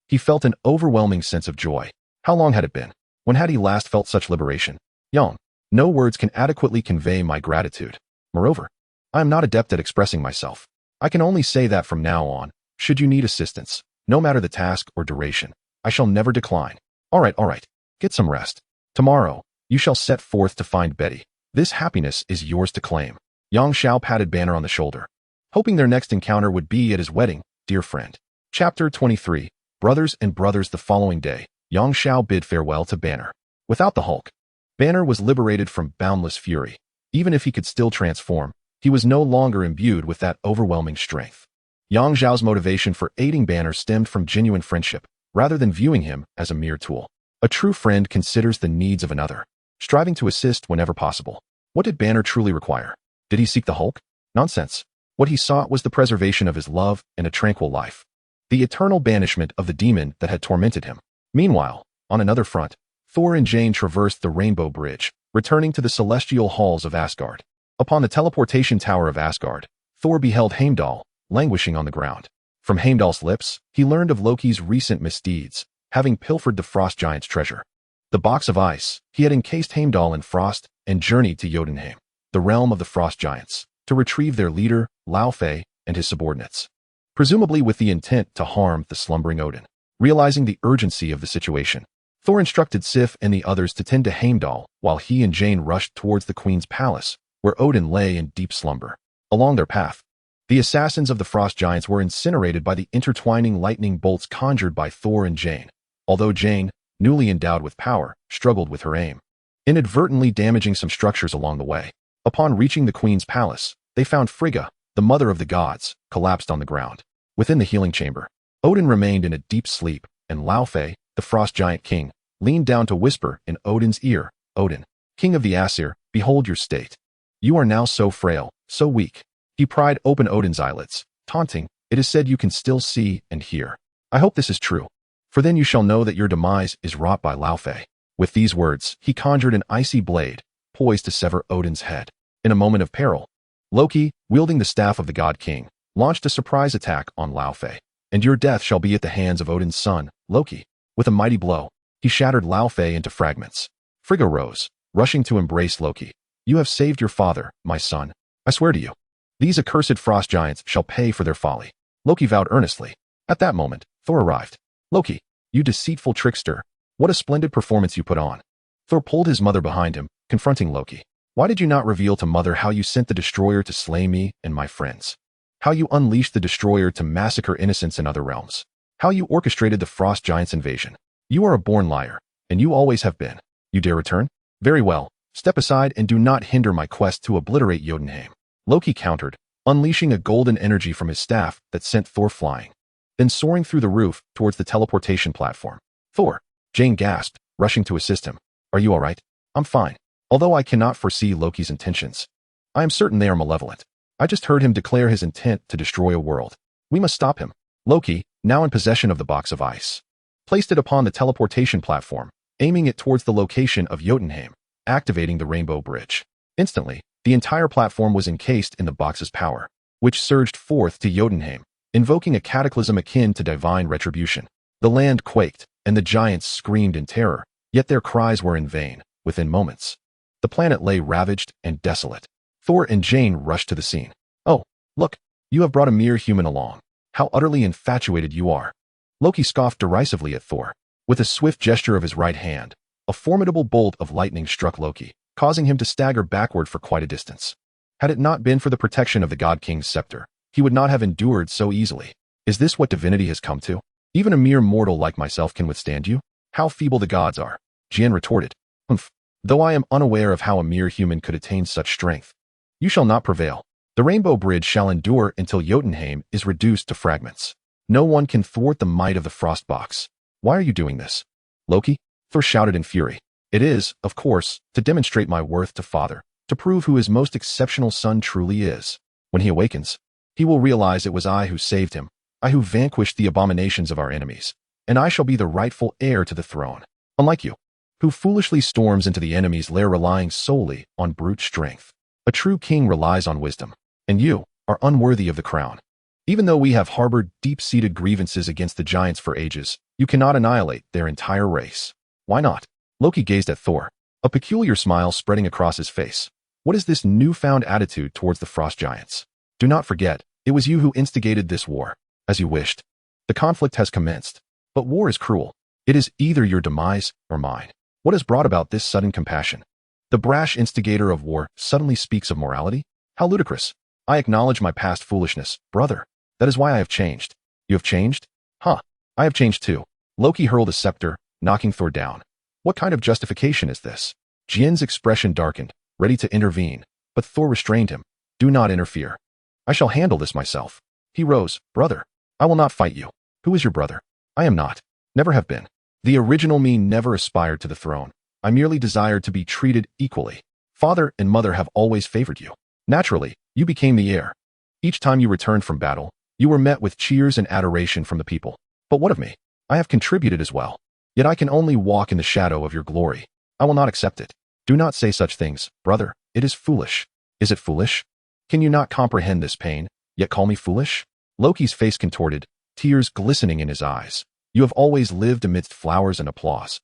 He felt an overwhelming sense of joy. How long had it been? When had he last felt such liberation? Yang, no words can adequately convey my gratitude. Moreover, I am not adept at expressing myself. I can only say that from now on, should you need assistance, no matter the task or duration, I shall never decline. All right. Get some rest. Tomorrow, you shall set forth to find Betty. This happiness is yours to claim. Yang Xiao patted Banner on the shoulder, hoping their next encounter would be at his wedding, dear friend. Chapter 23. Brothers and brothers. The following day, Yang Xiao bid farewell to Banner. Without the Hulk, Banner was liberated from boundless fury. Even if he could still transform, he was no longer imbued with that overwhelming strength. Yang Zhao's motivation for aiding Banner stemmed from genuine friendship, rather than viewing him as a mere tool. A true friend considers the needs of another, striving to assist whenever possible. What did Banner truly require? Did he seek the Hulk? Nonsense. What he sought was the preservation of his love and a tranquil life. The eternal banishment of the demon that had tormented him. Meanwhile, on another front, Thor and Jane traversed the Rainbow Bridge, returning to the celestial halls of Asgard. Upon the teleportation tower of Asgard, Thor beheld Heimdall, languishing on the ground. From Heimdall's lips, he learned of Loki's recent misdeeds, having pilfered the frost giant's treasure. The box of ice, he had encased Heimdall in frost and journeyed to Jotunheim, the realm of the frost giants, to retrieve their leader, Laufey, and his subordinates. Presumably with the intent to harm the slumbering Odin. Realizing the urgency of the situation, Thor instructed Sif and the others to tend to Heimdall while he and Jane rushed towards the queen's palace, where Odin lay in deep slumber. Along their path, the assassins of the frost giants were incinerated by the intertwining lightning bolts conjured by Thor and Jane, although Jane, newly endowed with power, struggled with her aim, inadvertently damaging some structures along the way. Upon reaching the queen's palace, they found Frigga, the mother of the gods, collapsed on the ground. Within the healing chamber, Odin remained in a deep sleep, and Laufey, the frost giant king, leaned down to whisper in Odin's ear, "Odin, king of the Aesir, behold your state. You are now so frail, so weak." He pried open Odin's eyelids, taunting, "It is said you can still see and hear. I hope this is true, for then you shall know that your demise is wrought by Laufey." With these words, he conjured an icy blade, poised to sever Odin's head. In a moment of peril, Loki, wielding the staff of the God King, launched a surprise attack on Laufey. "And your death shall be at the hands of Odin's son, Loki." With a mighty blow, he shattered Laufey into fragments. Frigga rose, rushing to embrace Loki. "You have saved your father, my son. I swear to you. These accursed frost giants shall pay for their folly." Loki vowed earnestly. At that moment, Thor arrived. "Loki, you deceitful trickster, what a splendid performance you put on." Thor pulled his mother behind him, confronting Loki. "Why did you not reveal to Mother how you sent the destroyer to slay me and my friends? How you unleashed the destroyer to massacre innocents in other realms? How you orchestrated the frost giants' invasion? You are a born liar, and you always have been. You dare return? Very well, step aside and do not hinder my quest to obliterate Jotunheim." Loki countered, unleashing a golden energy from his staff that sent Thor flying, then soaring through the roof towards the teleportation platform. "Thor," Jane gasped, rushing to assist him. "Are you all right?" "I'm fine. Although I cannot foresee Loki's intentions, I am certain they are malevolent. I just heard him declare his intent to destroy a world. We must stop him." Loki, now in possession of the box of ice, placed it upon the teleportation platform, aiming it towards the location of Jotunheim, activating the Rainbow Bridge. Instantly, the entire platform was encased in the box's power, which surged forth to Jotunheim, invoking a cataclysm akin to divine retribution. The land quaked, and the giants screamed in terror, yet their cries were in vain. Within moments, the planet lay ravaged and desolate. Thor and Jane rushed to the scene. "Oh, look, you have brought a mere human along. How utterly infatuated you are." Loki scoffed derisively at Thor. With a swift gesture of his right hand, a formidable bolt of lightning struck Loki, causing him to stagger backward for quite a distance. Had it not been for the protection of the God King's scepter, he would not have endured so easily. "Is this what divinity has come to? Even a mere mortal like myself can withstand you? How feeble the gods are," Jian retorted. "Humph. Though I am unaware of how a mere human could attain such strength. You shall not prevail. The Rainbow Bridge shall endure until Jotunheim is reduced to fragments. No one can thwart the might of the frost box." "Why are you doing this, Loki?" Thor shouted in fury. "It is, of course, to demonstrate my worth to Father, to prove who his most exceptional son truly is. When he awakens, he will realize it was I who saved him, I who vanquished the abominations of our enemies, and I shall be the rightful heir to the throne. Unlike you, who foolishly storms into the enemy's lair relying solely on brute strength. A true king relies on wisdom, and you are unworthy of the crown. Even though we have harbored deep-seated grievances against the giants for ages, you cannot annihilate their entire race." "Why not?" Loki gazed at Thor, a peculiar smile spreading across his face. "What is this newfound attitude towards the frost giants? Do not forget, it was you who instigated this war. As you wished, the conflict has commenced. But war is cruel. It is either your demise or mine. What has brought about this sudden compassion? The brash instigator of war suddenly speaks of morality? How ludicrous. I acknowledge my past foolishness, brother. That is why I have changed." "You have changed?" "Huh. I have changed too." Loki hurled a scepter, knocking Thor down. "What kind of justification is this? Jian's expression darkened, ready to intervene, but Thor restrained him. Do not interfere. I shall handle this myself. He rose. Brother, I will not fight you. Who is your brother? I am not. Never have been. The original me never aspired to the throne. I merely desired to be treated equally. Father and mother have always favored you. Naturally, you became the heir. Each time you returned from battle, you were met with cheers and adoration from the people. But what of me? I have contributed as well. Yet I can only walk in the shadow of your glory. I will not accept it. Do not say such things, brother. It is foolish. Is it foolish? Can you not comprehend this pain, yet call me foolish? Loki's face contorted, tears glistening in his eyes. You have always lived amidst flowers and applause,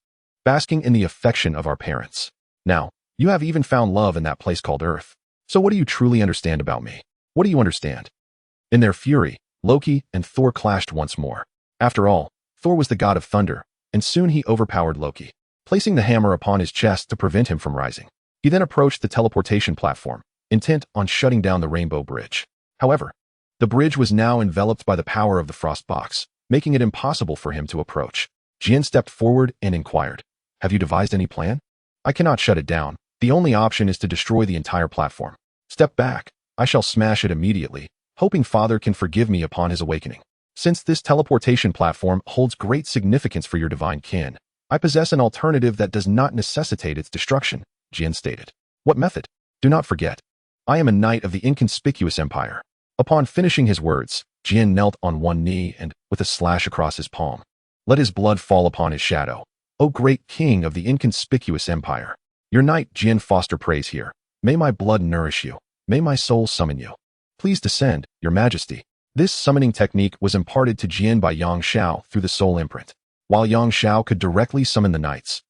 basking in the affection of our parents. Now, you have even found love in that place called Earth. So what do you truly understand about me? What do you understand? In their fury, Loki and Thor clashed once more. After all, Thor was the god of thunder, and soon he overpowered Loki, placing the hammer upon his chest to prevent him from rising. He then approached the teleportation platform, intent on shutting down the Rainbow Bridge. However, the bridge was now enveloped by the power of the Frost Box, making it impossible for him to approach. Jian stepped forward and inquired, "Have you devised any plan?" "I cannot shut it down. The only option is to destroy the entire platform." "Step back. I shall smash it immediately, hoping Father can forgive me upon his awakening. Since this teleportation platform holds great significance for your divine kin, I possess an alternative that does not necessitate its destruction," Jian stated. "What method?" "Do not forget, I am a knight of the inconspicuous empire." Upon finishing his words, Jian knelt on one knee and, with a slash across his palm, "Let his blood fall upon his shadow, O great king of the inconspicuous empire. Your knight Jian Foster prays here. May my blood nourish you. May my soul summon you. Please descend, your majesty." This summoning technique was imparted to Jian by Yang Xiao through the soul imprint. While Yang Xiao could directly summon the knights,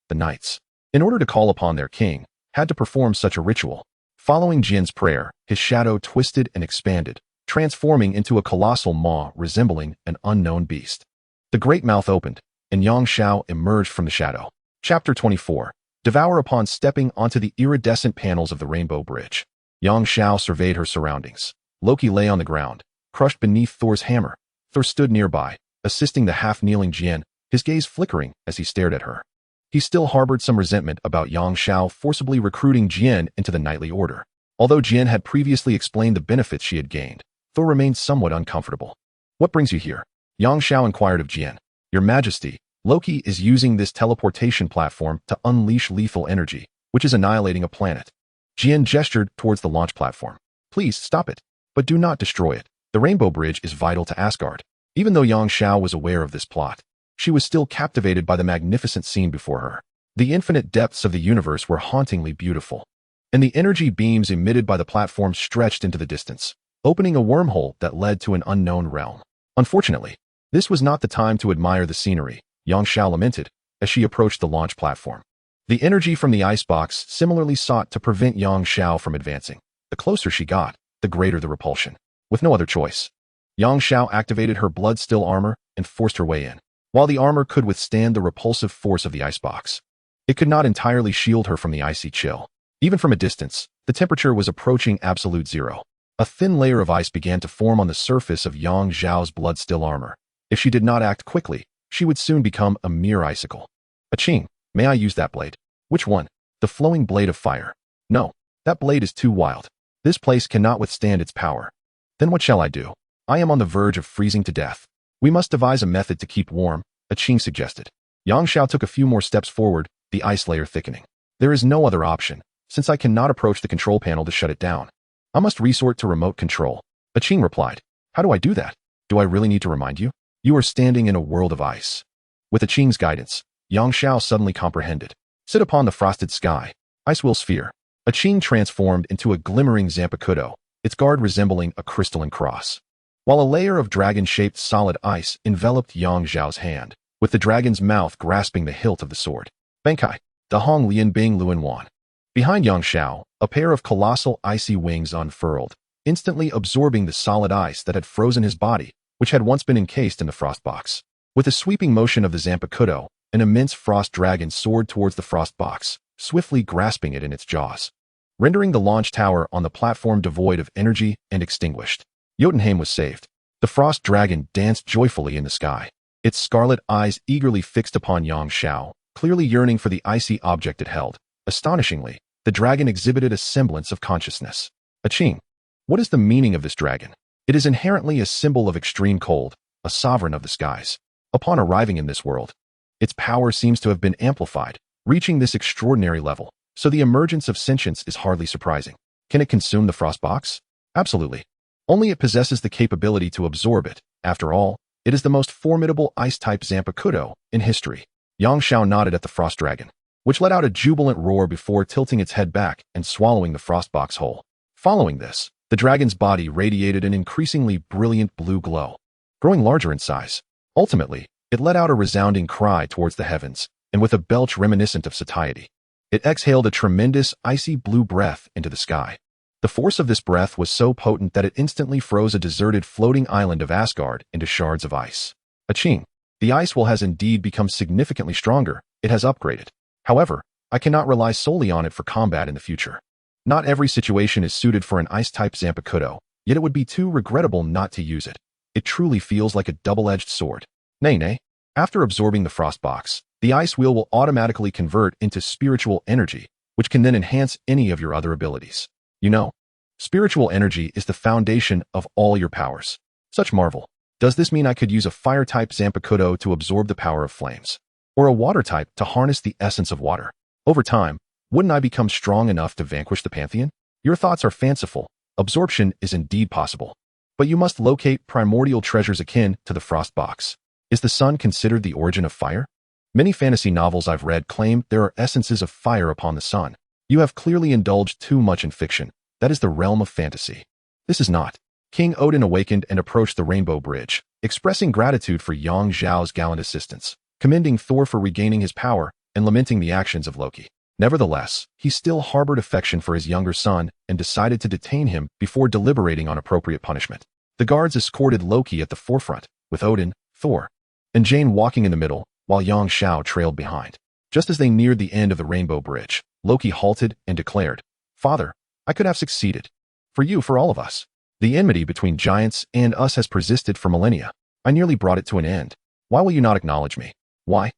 in order to call upon their king, had to perform such a ritual. Following Jian's prayer, his shadow twisted and expanded, transforming into a colossal maw resembling an unknown beast. The great mouth opened, and Yang Xiao emerged from the shadow. Chapter 24. Devour. Upon stepping onto the iridescent panels of the Rainbow Bridge, Yang Xiao surveyed her surroundings. Loki lay on the ground, crushed beneath Thor's hammer. Thor stood nearby, assisting the half-kneeling Jian, his gaze flickering as he stared at her. He still harbored some resentment about Yang Xiao forcibly recruiting Jian into the knightly order. Although Jian had previously explained the benefits she had gained, Thor remained somewhat uncomfortable. "What brings you here?" Yang Xiao inquired of Jian. "Your Majesty, Loki is using this teleportation platform to unleash lethal energy, which is annihilating a planet." Jian gestured towards the launch platform. "Please stop it, but do not destroy it. The Rainbow Bridge is vital to Asgard." Even though Yang Xiao was aware of this plot, she was still captivated by the magnificent scene before her. The infinite depths of the universe were hauntingly beautiful, and the energy beams emitted by the platform stretched into the distance, opening a wormhole that led to an unknown realm. Unfortunately, this was not the time to admire the scenery, Yang Xiao lamented, as she approached the launch platform. The energy from the icebox similarly sought to prevent Yang Xiao from advancing. The closer she got, the greater the repulsion. With no other choice, Yang Xiao activated her blood-still armor and forced her way in. While the armor could withstand the repulsive force of the icebox, it could not entirely shield her from the icy chill. Even from a distance, the temperature was approaching absolute zero. A thin layer of ice began to form on the surface of Yang Xiao's blood-still armor. If she did not act quickly, she would soon become a mere icicle. "Aching, may I use that blade?" "Which one?" "The flowing blade of fire." "No, that blade is too wild. This place cannot withstand its power." "Then what shall I do? I am on the verge of freezing to death." "We must devise a method to keep warm," Aching suggested. Yang Xiao took a few more steps forward, the ice layer thickening. "There is no other option, since I cannot approach the control panel to shut it down. I must resort to remote control." Aching replied. "How do I do that? Do I really need to remind you? You are standing in a world of ice." With Aching's guidance, Yang Xiao suddenly comprehended. "Sit upon the frosted sky. Ice will sphere." Aching transformed into a glimmering Zanpakutō, its guard resembling a crystalline cross, while a layer of dragon-shaped solid ice enveloped Yang Xiao's hand, with the dragon's mouth grasping the hilt of the sword. "Bankai, Da Hong Lian Bing Luan Wan." Behind Yang Xiao, a pair of colossal icy wings unfurled, instantly absorbing the solid ice that had frozen his body, which had once been encased in the frost box. With a sweeping motion of the Zanpakutō, an immense frost dragon soared towards the frost box, swiftly grasping it in its jaws, rendering the launch tower on the platform devoid of energy and extinguished. Jotunheim was saved. The frost dragon danced joyfully in the sky, its scarlet eyes eagerly fixed upon Yang Xiao, clearly yearning for the icy object it held. Astonishingly, the dragon exhibited a semblance of consciousness. Aching. What is the meaning of this dragon? It is inherently a symbol of extreme cold, a sovereign of the skies. Upon arriving in this world, its power seems to have been amplified, reaching this extraordinary level, so the emergence of sentience is hardly surprising. Can it consume the frost box? Absolutely. Only it possesses the capability to absorb it. After all, it is the most formidable ice-type Zanpakutō in history. Yang Xiao nodded at the frost dragon, which let out a jubilant roar before tilting its head back and swallowing the frost box whole. Following this, the dragon's body radiated an increasingly brilliant blue glow, growing larger in size. Ultimately, it let out a resounding cry towards the heavens, and with a belch reminiscent of satiety, it exhaled a tremendous icy blue breath into the sky. The force of this breath was so potent that it instantly froze a deserted floating island of Asgard into shards of ice. Aching. The ice wall has indeed become significantly stronger. It has upgraded. However, I cannot rely solely on it for combat in the future. Not every situation is suited for an ice-type Zanpakutō, yet it would be too regrettable not to use it. It truly feels like a double-edged sword. Nay. After absorbing the frost box, the ice wheel will automatically convert into spiritual energy, which can then enhance any of your other abilities. You know, spiritual energy is the foundation of all your powers. Such marvel. Does this mean I could use a fire-type Zanpakutō to absorb the power of flames? Or a water-type to harness the essence of water? Over time, wouldn't I become strong enough to vanquish the pantheon? Your thoughts are fanciful. Absorption is indeed possible. But you must locate primordial treasures akin to the frost box. Is the sun considered the origin of fire? Many fantasy novels I've read claim there are essences of fire upon the sun. You have clearly indulged too much in fiction. That is the realm of fantasy. This is not. King Odin awakened and approached the Rainbow Bridge, expressing gratitude for Yang Xiao's gallant assistance, commending Thor for regaining his power, and lamenting the actions of Loki. Nevertheless, he still harbored affection for his younger son and decided to detain him before deliberating on appropriate punishment. The guards escorted Loki at the forefront, with Odin, Thor, and Jane walking in the middle, while Yang Xiao trailed behind. Just as they neared the end of the Rainbow Bridge, Loki halted and declared, "Father, I could have succeeded. For all of us. The enmity between giants and us has persisted for millennia. I nearly brought it to an end. Why will you not acknowledge me? Why?"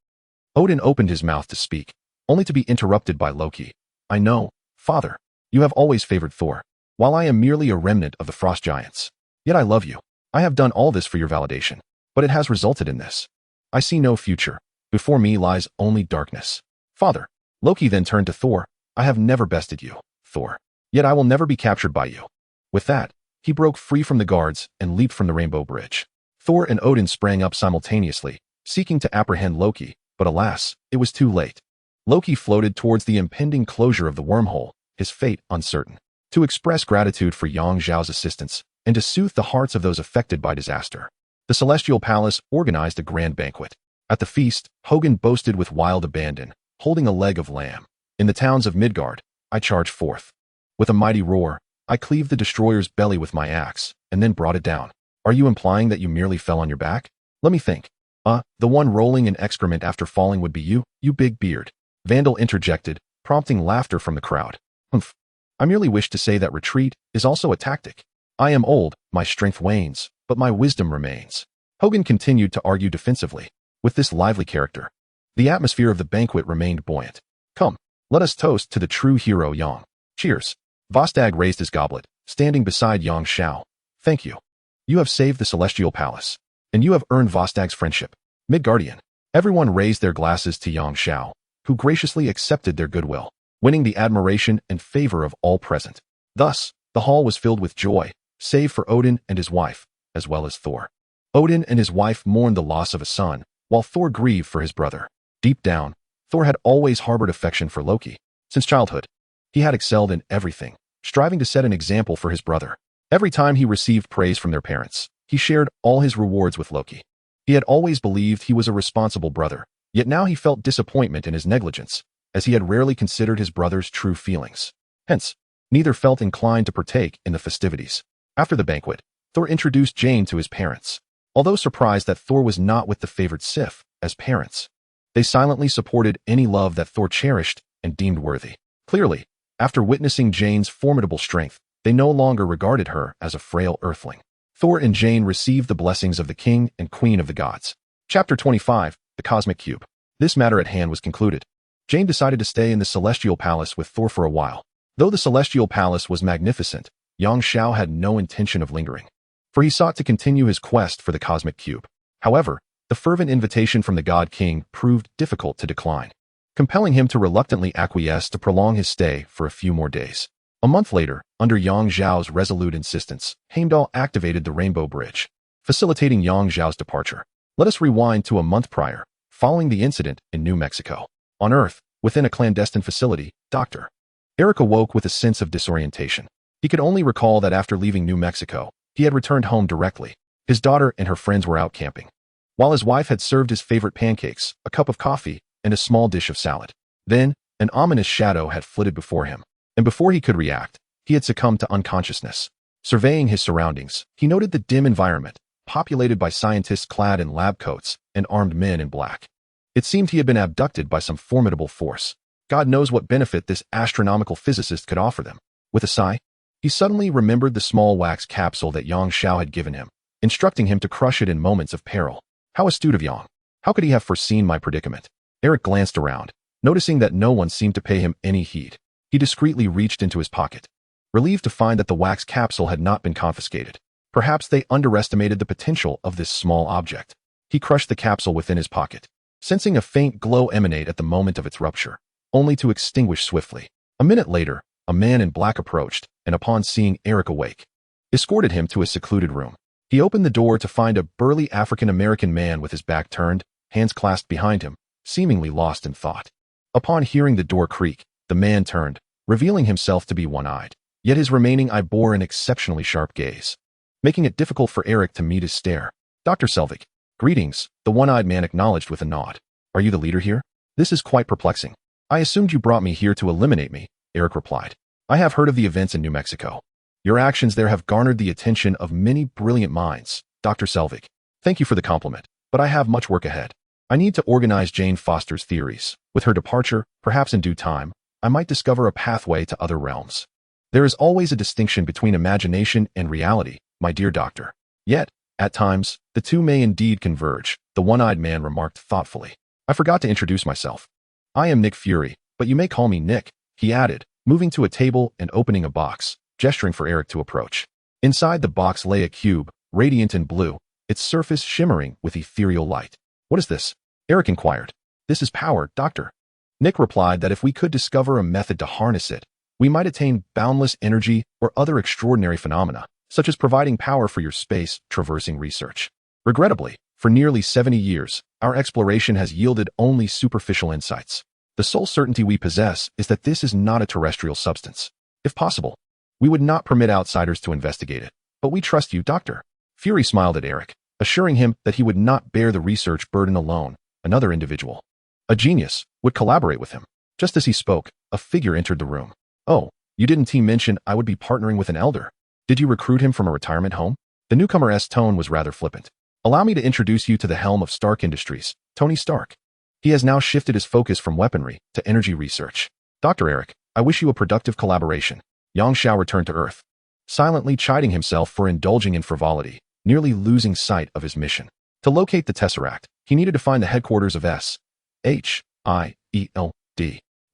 Odin opened his mouth to speak, only to be interrupted by Loki. "I know, Father, you have always favored Thor, while I am merely a remnant of the frost giants. Yet I love you. I have done all this for your validation, but it has resulted in this. I see no future. Before me lies only darkness. Father." Loki then turned to Thor. "I have never bested you, Thor. Yet I will never be captured by you." With that, he broke free from the guards and leaped from the Rainbow Bridge. Thor and Odin sprang up simultaneously, seeking to apprehend Loki, but alas, it was too late. Loki floated towards the impending closure of the wormhole, his fate uncertain. To express gratitude for Yang Xiao's assistance, and to soothe the hearts of those affected by disaster, the Celestial Palace organized a grand banquet. At the feast, Hogun boasted with wild abandon, holding a leg of lamb. "In the towns of Midgard, I charged forth. With a mighty roar, I cleaved the destroyer's belly with my axe, and then brought it down." Are you implying that you merely fell on your back? Let me think. The one rolling in excrement after falling would be you big beard. Vandal interjected, prompting laughter from the crowd. "Humph. I merely wish to say that retreat is also a tactic. I am old, my strength wanes, but my wisdom remains." Hogun continued to argue defensively. With this lively character, the atmosphere of the banquet remained buoyant. "Come, let us toast to the true hero Yang. Cheers." Vostag raised his goblet, standing beside Yang Xiao. "Thank you. You have saved the Celestial Palace, and you have earned Vostag's friendship. Midgardian." Everyone raised their glasses to Yang Xiao, who graciously accepted their goodwill, winning the admiration and favor of all present. Thus, the hall was filled with joy, save for Odin and his wife, as well as Thor. Odin and his wife mourned the loss of a son, while Thor grieved for his brother. Deep down, Thor had always harbored affection for Loki. Since childhood, he had excelled in everything, striving to set an example for his brother. Every time he received praise from their parents, he shared all his rewards with Loki. He had always believed he was a responsible brother, yet now he felt disappointment in his negligence, as he had rarely considered his brother's true feelings. Hence, neither felt inclined to partake in the festivities. After the banquet, Thor introduced Jane to his parents. Although surprised that Thor was not with the favored Sif as parents, they silently supported any love that Thor cherished and deemed worthy. Clearly, after witnessing Jane's formidable strength, they no longer regarded her as a frail earthling. Thor and Jane received the blessings of the king and queen of the gods. Chapter 25, The Cosmic Cube. This matter at hand was concluded. Jane decided to stay in the Celestial Palace with Thor for a while. Though the Celestial Palace was magnificent, Yang Xiao had no intention of lingering, for he sought to continue his quest for the Cosmic Cube. However, the fervent invitation from the God King proved difficult to decline, compelling him to reluctantly acquiesce to prolong his stay for a few more days. A month later, under Yang Xiao's resolute insistence, Heimdall activated the Rainbow Bridge, facilitating Yang Xiao's departure. Let us rewind to a month prior, following the incident in New Mexico. On Earth, within a clandestine facility, Dr. Eric awoke with a sense of disorientation. He could only recall that after leaving New Mexico, he had returned home directly. His daughter and her friends were out camping, while his wife had served his favorite pancakes, a cup of coffee, and a small dish of salad. Then, an ominous shadow had flitted before him, and before he could react, he had succumbed to unconsciousness. Surveying his surroundings, he noted the dim environment, populated by scientists clad in lab coats and armed men in black. It seemed he had been abducted by some formidable force. God knows what benefit this astronomical physicist could offer them. With a sigh, he suddenly remembered the small wax capsule that Yang Xiao had given him, instructing him to crush it in moments of peril. How astute of Yang! How could he have foreseen my predicament? Eric glanced around, noticing that no one seemed to pay him any heed. He discreetly reached into his pocket, relieved to find that the wax capsule had not been confiscated. Perhaps they underestimated the potential of this small object. He crushed the capsule within his pocket, sensing a faint glow emanate at the moment of its rupture, only to extinguish swiftly. A minute later, a man in black approached, and upon seeing Eric awake, escorted him to a secluded room. He opened the door to find a burly African-American man with his back turned, hands clasped behind him, seemingly lost in thought. Upon hearing the door creak, the man turned, revealing himself to be one-eyed. Yet his remaining eye bore an exceptionally sharp gaze, making it difficult for Eric to meet his stare. Dr. Selvig. Greetings, the one-eyed man acknowledged with a nod. Are you the leader here? This is quite perplexing. I assumed you brought me here to eliminate me, Eric replied. I have heard of the events in New Mexico. Your actions there have garnered the attention of many brilliant minds, Dr. Selvig. Thank you for the compliment, but I have much work ahead. I need to organize Jane Foster's theories. With her departure, perhaps in due time, I might discover a pathway to other realms. There is always a distinction between imagination and reality, my dear doctor. Yet, at times, the two may indeed converge, the one-eyed man remarked thoughtfully. I forgot to introduce myself. I am Nick Fury, but you may call me Nick, he added, moving to a table and opening a box, gesturing for Eric to approach. Inside the box lay a cube, radiant in blue, its surface shimmering with ethereal light. What is this? Eric inquired. This is power, doctor. Nick replied that if we could discover a method to harness it, we might attain boundless energy or other extraordinary phenomena, such as providing power for your space-traversing research. Regrettably, for nearly 70 years, our exploration has yielded only superficial insights. The sole certainty we possess is that this is not a terrestrial substance. If possible, we would not permit outsiders to investigate it, but we trust you, Doctor. Fury smiled at Eric, assuring him that he would not bear the research burden alone. Another individual, a genius, would collaborate with him. Just as he spoke, a figure entered the room. Oh, you didn't mention I would be partnering with an elder. Did you recruit him from a retirement home? The newcomer's tone was rather flippant. Allow me to introduce you to the helm of Stark Industries, Tony Stark. He has now shifted his focus from weaponry to energy research. Dr. Eric, I wish you a productive collaboration. Yang Xiao returned to Earth, silently chiding himself for indulging in frivolity, nearly losing sight of his mission. To locate the Tesseract, he needed to find the headquarters of SHIELD,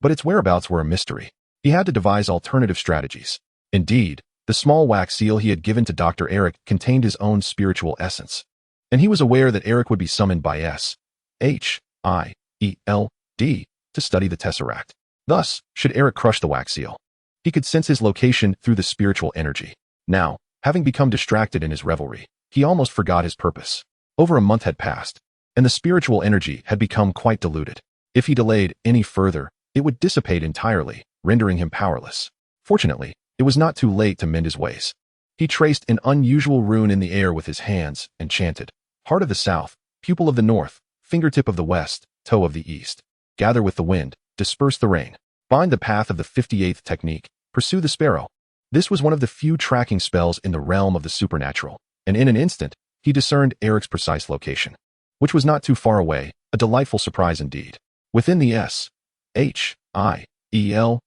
but its whereabouts were a mystery. He had to devise alternative strategies. Indeed, the small wax seal he had given to Dr. Eric contained his own spiritual essence, and he was aware that Eric would be summoned by SHIELD to study the Tesseract. Thus, should Eric crush the wax seal, he could sense his location through the spiritual energy. Now, having become distracted in his revelry, he almost forgot his purpose. Over a month had passed, and the spiritual energy had become quite diluted. If he delayed any further, it would dissipate entirely, rendering him powerless. Fortunately, it was not too late to mend his ways. He traced an unusual rune in the air with his hands and chanted, Heart of the South, Pupil of the North, Fingertip of the West, Toe of the East. Gather with the wind, disperse the rain. Bind the path of the 58th technique, pursue the sparrow. This was one of the few tracking spells in the realm of the supernatural, and in an instant, he discerned Eric's precise location, which was not too far away, a delightful surprise indeed. Within the SHIELD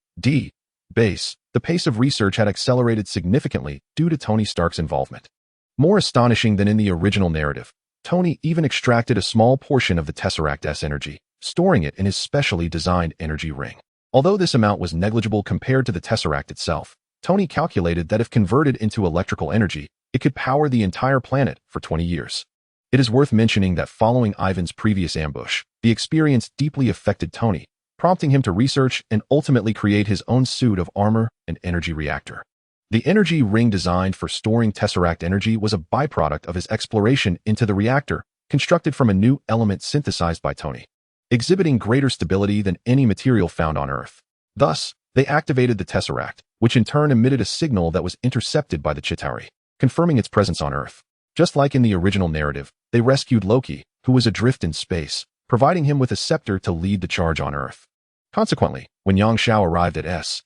base, the pace of research had accelerated significantly due to Tony Stark's involvement. More astonishing than in the original narrative, Tony even extracted a small portion of the Tesseract's energy, storing it in his specially designed energy ring. Although this amount was negligible compared to the tesseract itself, Tony calculated that if converted into electrical energy, it could power the entire planet for 20 years. It is worth mentioning that following Ivan's previous ambush, the experience deeply affected Tony, prompting him to research and ultimately create his own suit of armor and energy reactor. The energy ring designed for storing tesseract energy was a byproduct of his exploration into the reactor, constructed from a new element synthesized by Tony, exhibiting greater stability than any material found on Earth. Thus, they activated the tesseract, which in turn emitted a signal that was intercepted by the Chitauri, confirming its presence on Earth. Just like in the original narrative, they rescued Loki, who was adrift in space, providing him with a scepter to lead the charge on Earth. Consequently, when Yang Xiao arrived at S.H.I.E.L.D.,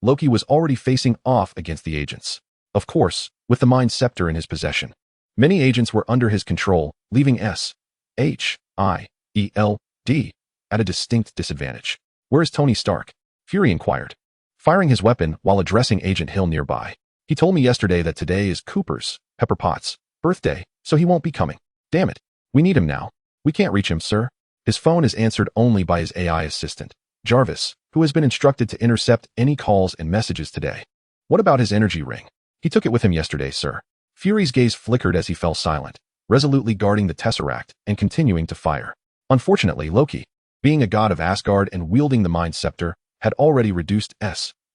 Loki was already facing off against the agents. Of course, with the Mind Scepter in his possession. Many agents were under his control, leaving S.H.I.E.L.D. at a distinct disadvantage. "Where is Tony Stark?" Fury inquired, firing his weapon while addressing Agent Hill nearby. "He told me yesterday that today is Cooper's, Pepper Potts, birthday, so he won't be coming. Damn it. We need him now. We can't reach him, sir." His phone is answered only by his AI assistant, Jarvis, who has been instructed to intercept any calls and messages today. "What about his energy ring?" "He took it with him yesterday, sir." Fury's gaze flickered as he fell silent, resolutely guarding the tesseract and continuing to fire. Unfortunately, Loki, being a god of Asgard and wielding the Mind Scepter, had already reduced S.H.I.E.L.D.'s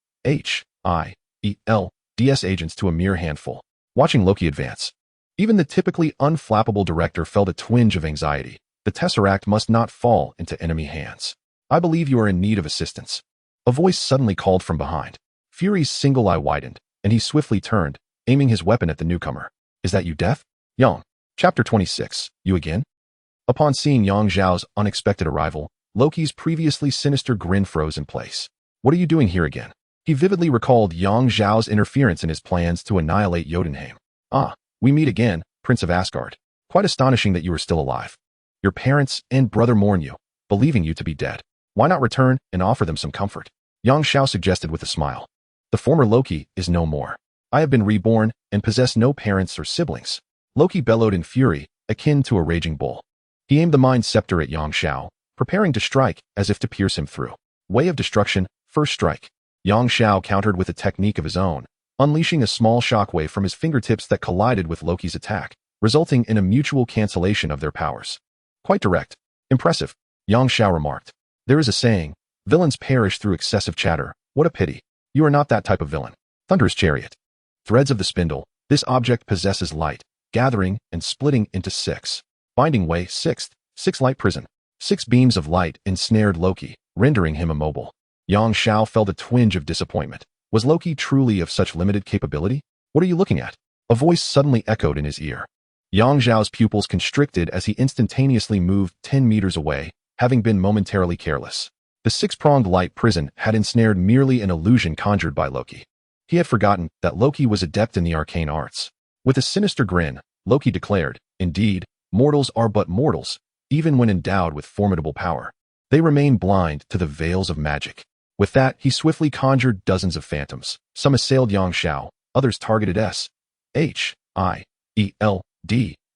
agents to a mere handful. Watching Loki advance, even the typically unflappable director felt a twinge of anxiety. The tesseract must not fall into enemy hands. "I believe you are in need of assistance." A voice suddenly called from behind. Fury's single eye widened, and he swiftly turned, aiming his weapon at the newcomer. "Is that you, Death?" "Yang." Chapter 26. You again? Upon seeing Yang Zhao's unexpected arrival, Loki's previously sinister grin froze in place. "What are you doing here again?" He vividly recalled Yang Zhao's interference in his plans to annihilate Jotunheim. "Ah, we meet again, Prince of Asgard. Quite astonishing that you are still alive. Your parents and brother mourn you, believing you to be dead. Why not return and offer them some comfort?" Yang Xiao suggested with a smile. "The former Loki is no more. I have been reborn and possess no parents or siblings." Loki bellowed in fury, akin to a raging bull. He aimed the Mind Scepter at Yang Xiao, preparing to strike as if to pierce him through. Way of destruction, first strike. Yang Xiao countered with a technique of his own, unleashing a small shockwave from his fingertips that collided with Loki's attack, resulting in a mutual cancellation of their powers. "Quite direct. Impressive," Yang Xiao remarked. "There is a saying, villains perish through excessive chatter. What a pity. You are not that type of villain." Thunder's chariot. Threads of the spindle, this object possesses light, gathering and splitting into 6. Binding way 6th, 6 light prison. 6 beams of light ensnared Loki, rendering him immobile. Yang Xiao felt a twinge of disappointment. Was Loki truly of such limited capability? "What are you looking at?" A voice suddenly echoed in his ear. Yang Zhao's pupils constricted as he instantaneously moved 10 meters away, having been momentarily careless. The 6-pronged light prison had ensnared merely an illusion conjured by Loki. He had forgotten that Loki was adept in the arcane arts. With a sinister grin, Loki declared, "Indeed, mortals are but mortals, even when endowed with formidable power. They remain blind to the veils of magic." With that, he swiftly conjured dozens of phantoms. Some assailed Yang Xiao, others targeted S.H.I.E.L.D.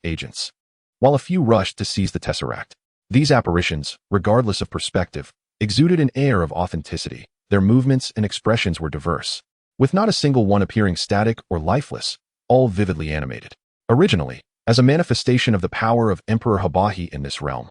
agents, while a few rushed to seize the tesseract. These apparitions, regardless of perspective, exuded an air of authenticity. Their movements and expressions were diverse, with not a single one appearing static or lifeless, all vividly animated. Originally, as a manifestation of the power of Emperor Habahi in this realm,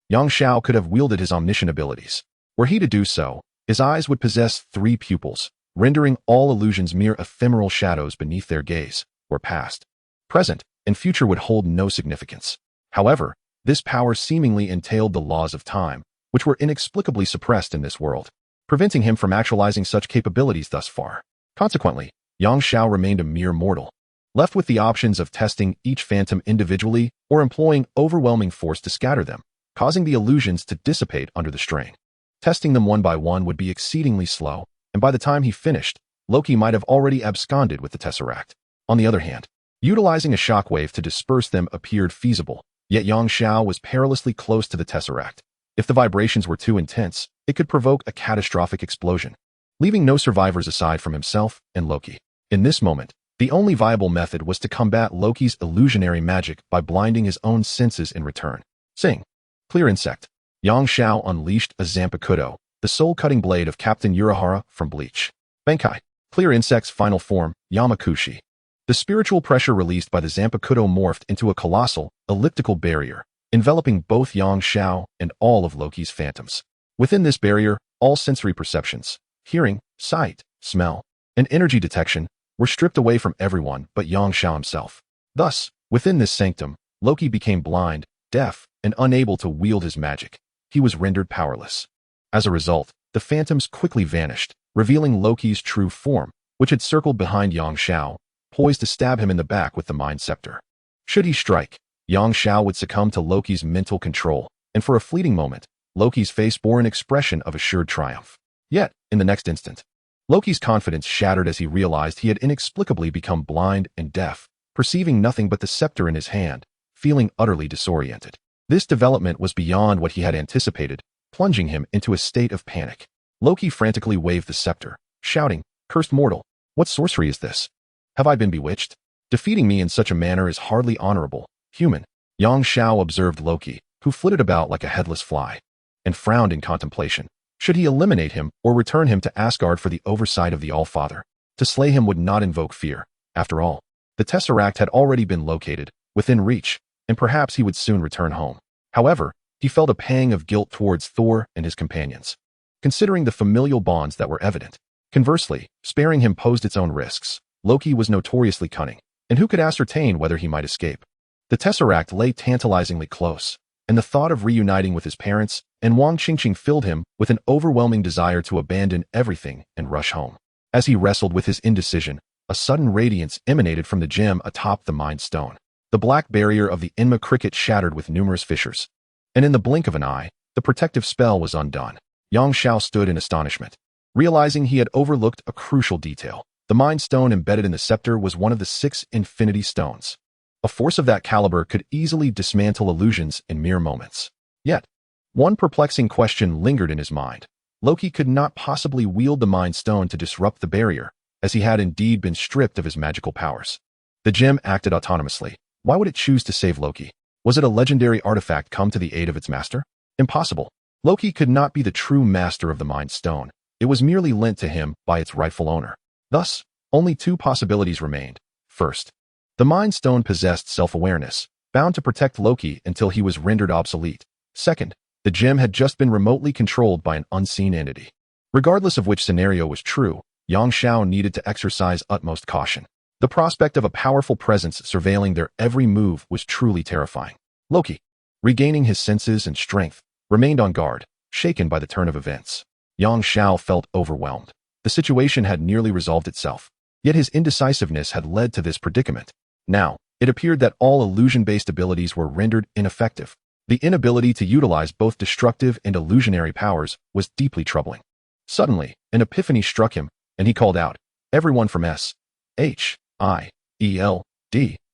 Yang Xiao could have wielded his omniscient abilities. Were he to do so, his eyes would possess 3 pupils, rendering all illusions mere ephemeral shadows beneath their gaze, where past, present, and future would hold no significance. However, this power seemingly entailed the laws of time, which were inexplicably suppressed in this world, preventing him from actualizing such capabilities thus far. Consequently, Yang Xiao remained a mere mortal, left with the options of testing each phantom individually or employing overwhelming force to scatter them, causing the illusions to dissipate under the strain. Testing them one by one would be exceedingly slow, and by the time he finished, Loki might have already absconded with the tesseract. On the other hand, utilizing a shockwave to disperse them appeared feasible, yet Yang Xiao was perilously close to the tesseract. If the vibrations were too intense, it could provoke a catastrophic explosion, leaving no survivors aside from himself and Loki. In this moment, the only viable method was to combat Loki's illusionary magic by blinding his own senses in return. Sing. Clear insect. Yang Xiao unleashed a Zanpakutō, the soul-cutting blade of Captain Urahara from Bleach. Bankai. Clear insect's final form, Yamakushi. The spiritual pressure released by the Zanpakutō morphed into a colossal, elliptical barrier, enveloping both Yang Xiao and all of Loki's phantoms. Within this barrier, all sensory perceptions, hearing, sight, smell, and energy detection, were stripped away from everyone but Yang Xiao himself. Thus, within this sanctum, Loki became blind, deaf, and unable to wield his magic. He was rendered powerless. As a result, the phantoms quickly vanished, revealing Loki's true form, which had circled behind Yang Xiao, poised to stab him in the back with the Mind Scepter. Should he strike, Yang Xiao would succumb to Loki's mental control, and for a fleeting moment, Loki's face bore an expression of assured triumph. Yet, in the next instant, Loki's confidence shattered as he realized he had inexplicably become blind and deaf, perceiving nothing but the scepter in his hand, feeling utterly disoriented. This development was beyond what he had anticipated, plunging him into a state of panic. Loki frantically waved the scepter, shouting, "Cursed mortal, what sorcery is this? Have I been bewitched? Defeating me in such a manner is hardly honorable, human." Yang Xiao observed Loki, who flitted about like a headless fly, and frowned in contemplation. Should he eliminate him or return him to Asgard for the oversight of the All-Father? To slay him would not invoke fear. After all, the Tesseract had already been located, within reach, and perhaps he would soon return home. However, he felt a pang of guilt towards Thor and his companions, considering the familial bonds that were evident. Conversely, sparing him posed its own risks. Loki was notoriously cunning, and who could ascertain whether he might escape? The Tesseract lay tantalizingly close, and the thought of reuniting with his parents and Wang Qingqing filled him with an overwhelming desire to abandon everything and rush home. As he wrestled with his indecision, a sudden radiance emanated from the gem atop the Mind Stone. The black barrier of the Enma cricket shattered with numerous fissures, and in the blink of an eye, the protective spell was undone. Yang Xiao stood in astonishment, realizing he had overlooked a crucial detail. The Mind Stone embedded in the scepter was one of the 6 Infinity Stones. A force of that caliber could easily dismantle illusions in mere moments. Yet, one perplexing question lingered in his mind. Loki could not possibly wield the Mind Stone to disrupt the barrier, as he had indeed been stripped of his magical powers. The gem acted autonomously. Why would it choose to save Loki? Was it a legendary artifact come to the aid of its master? Impossible. Loki could not be the true master of the Mind Stone. It was merely lent to him by its rightful owner. Thus, only 2 possibilities remained. First, the Mind Stone possessed self-awareness, bound to protect Loki until he was rendered obsolete. Second, the gem had just been remotely controlled by an unseen entity. Regardless of which scenario was true, Yang Xiao needed to exercise utmost caution. The prospect of a powerful presence surveilling their every move was truly terrifying. Loki, regaining his senses and strength, remained on guard, shaken by the turn of events. Yang Xiao felt overwhelmed. The situation had nearly resolved itself, yet his indecisiveness had led to this predicament. Now, it appeared that all illusion-based abilities were rendered ineffective. The inability to utilize both destructive and illusionary powers was deeply troubling. Suddenly, an epiphany struck him, and he called out, "Everyone from S.H.I.E.L.D.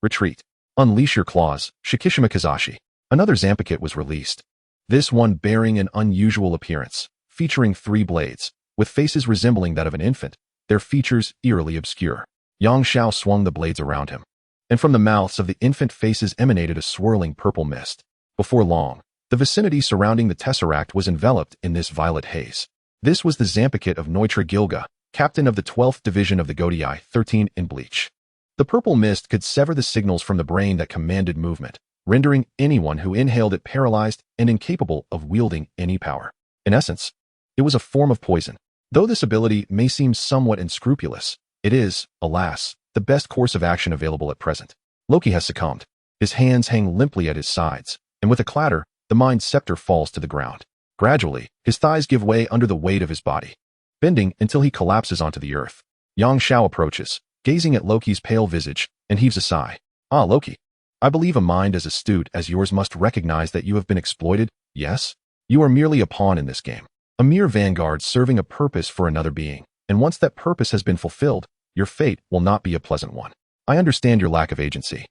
retreat. Unleash your claws, Shikishima Kazashi." Another Zanpakutō was released. This one bearing an unusual appearance, featuring 3 blades, with faces resembling that of an infant, their features eerily obscure. Yang Xiao swung the blades around him, and from the mouths of the infant faces emanated a swirling purple mist. Before long, the vicinity surrounding the Tesseract was enveloped in this violet haze. This was the Zanpakutō of Neutra Gilga, captain of the 12th Division of the Godii 13 in Bleach. The purple mist could sever the signals from the brain that commanded movement, rendering anyone who inhaled it paralyzed and incapable of wielding any power. In essence, it was a form of poison. Though this ability may seem somewhat unscrupulous, it is, alas, the best course of action available at present. Loki has succumbed. His hands hang limply at his sides, and with a clatter, the Mind Scepter falls to the ground. Gradually, his thighs give way under the weight of his body, bending until he collapses onto the earth. Yang Xiao approaches, gazing at Loki's pale visage, and heaves a sigh. "Ah, Loki, I believe a mind as astute as yours must recognize that you have been exploited. Yes? You are merely a pawn in this game, a mere vanguard serving a purpose for another being, and once that purpose has been fulfilled, your fate will not be a pleasant one. I understand your lack of agency.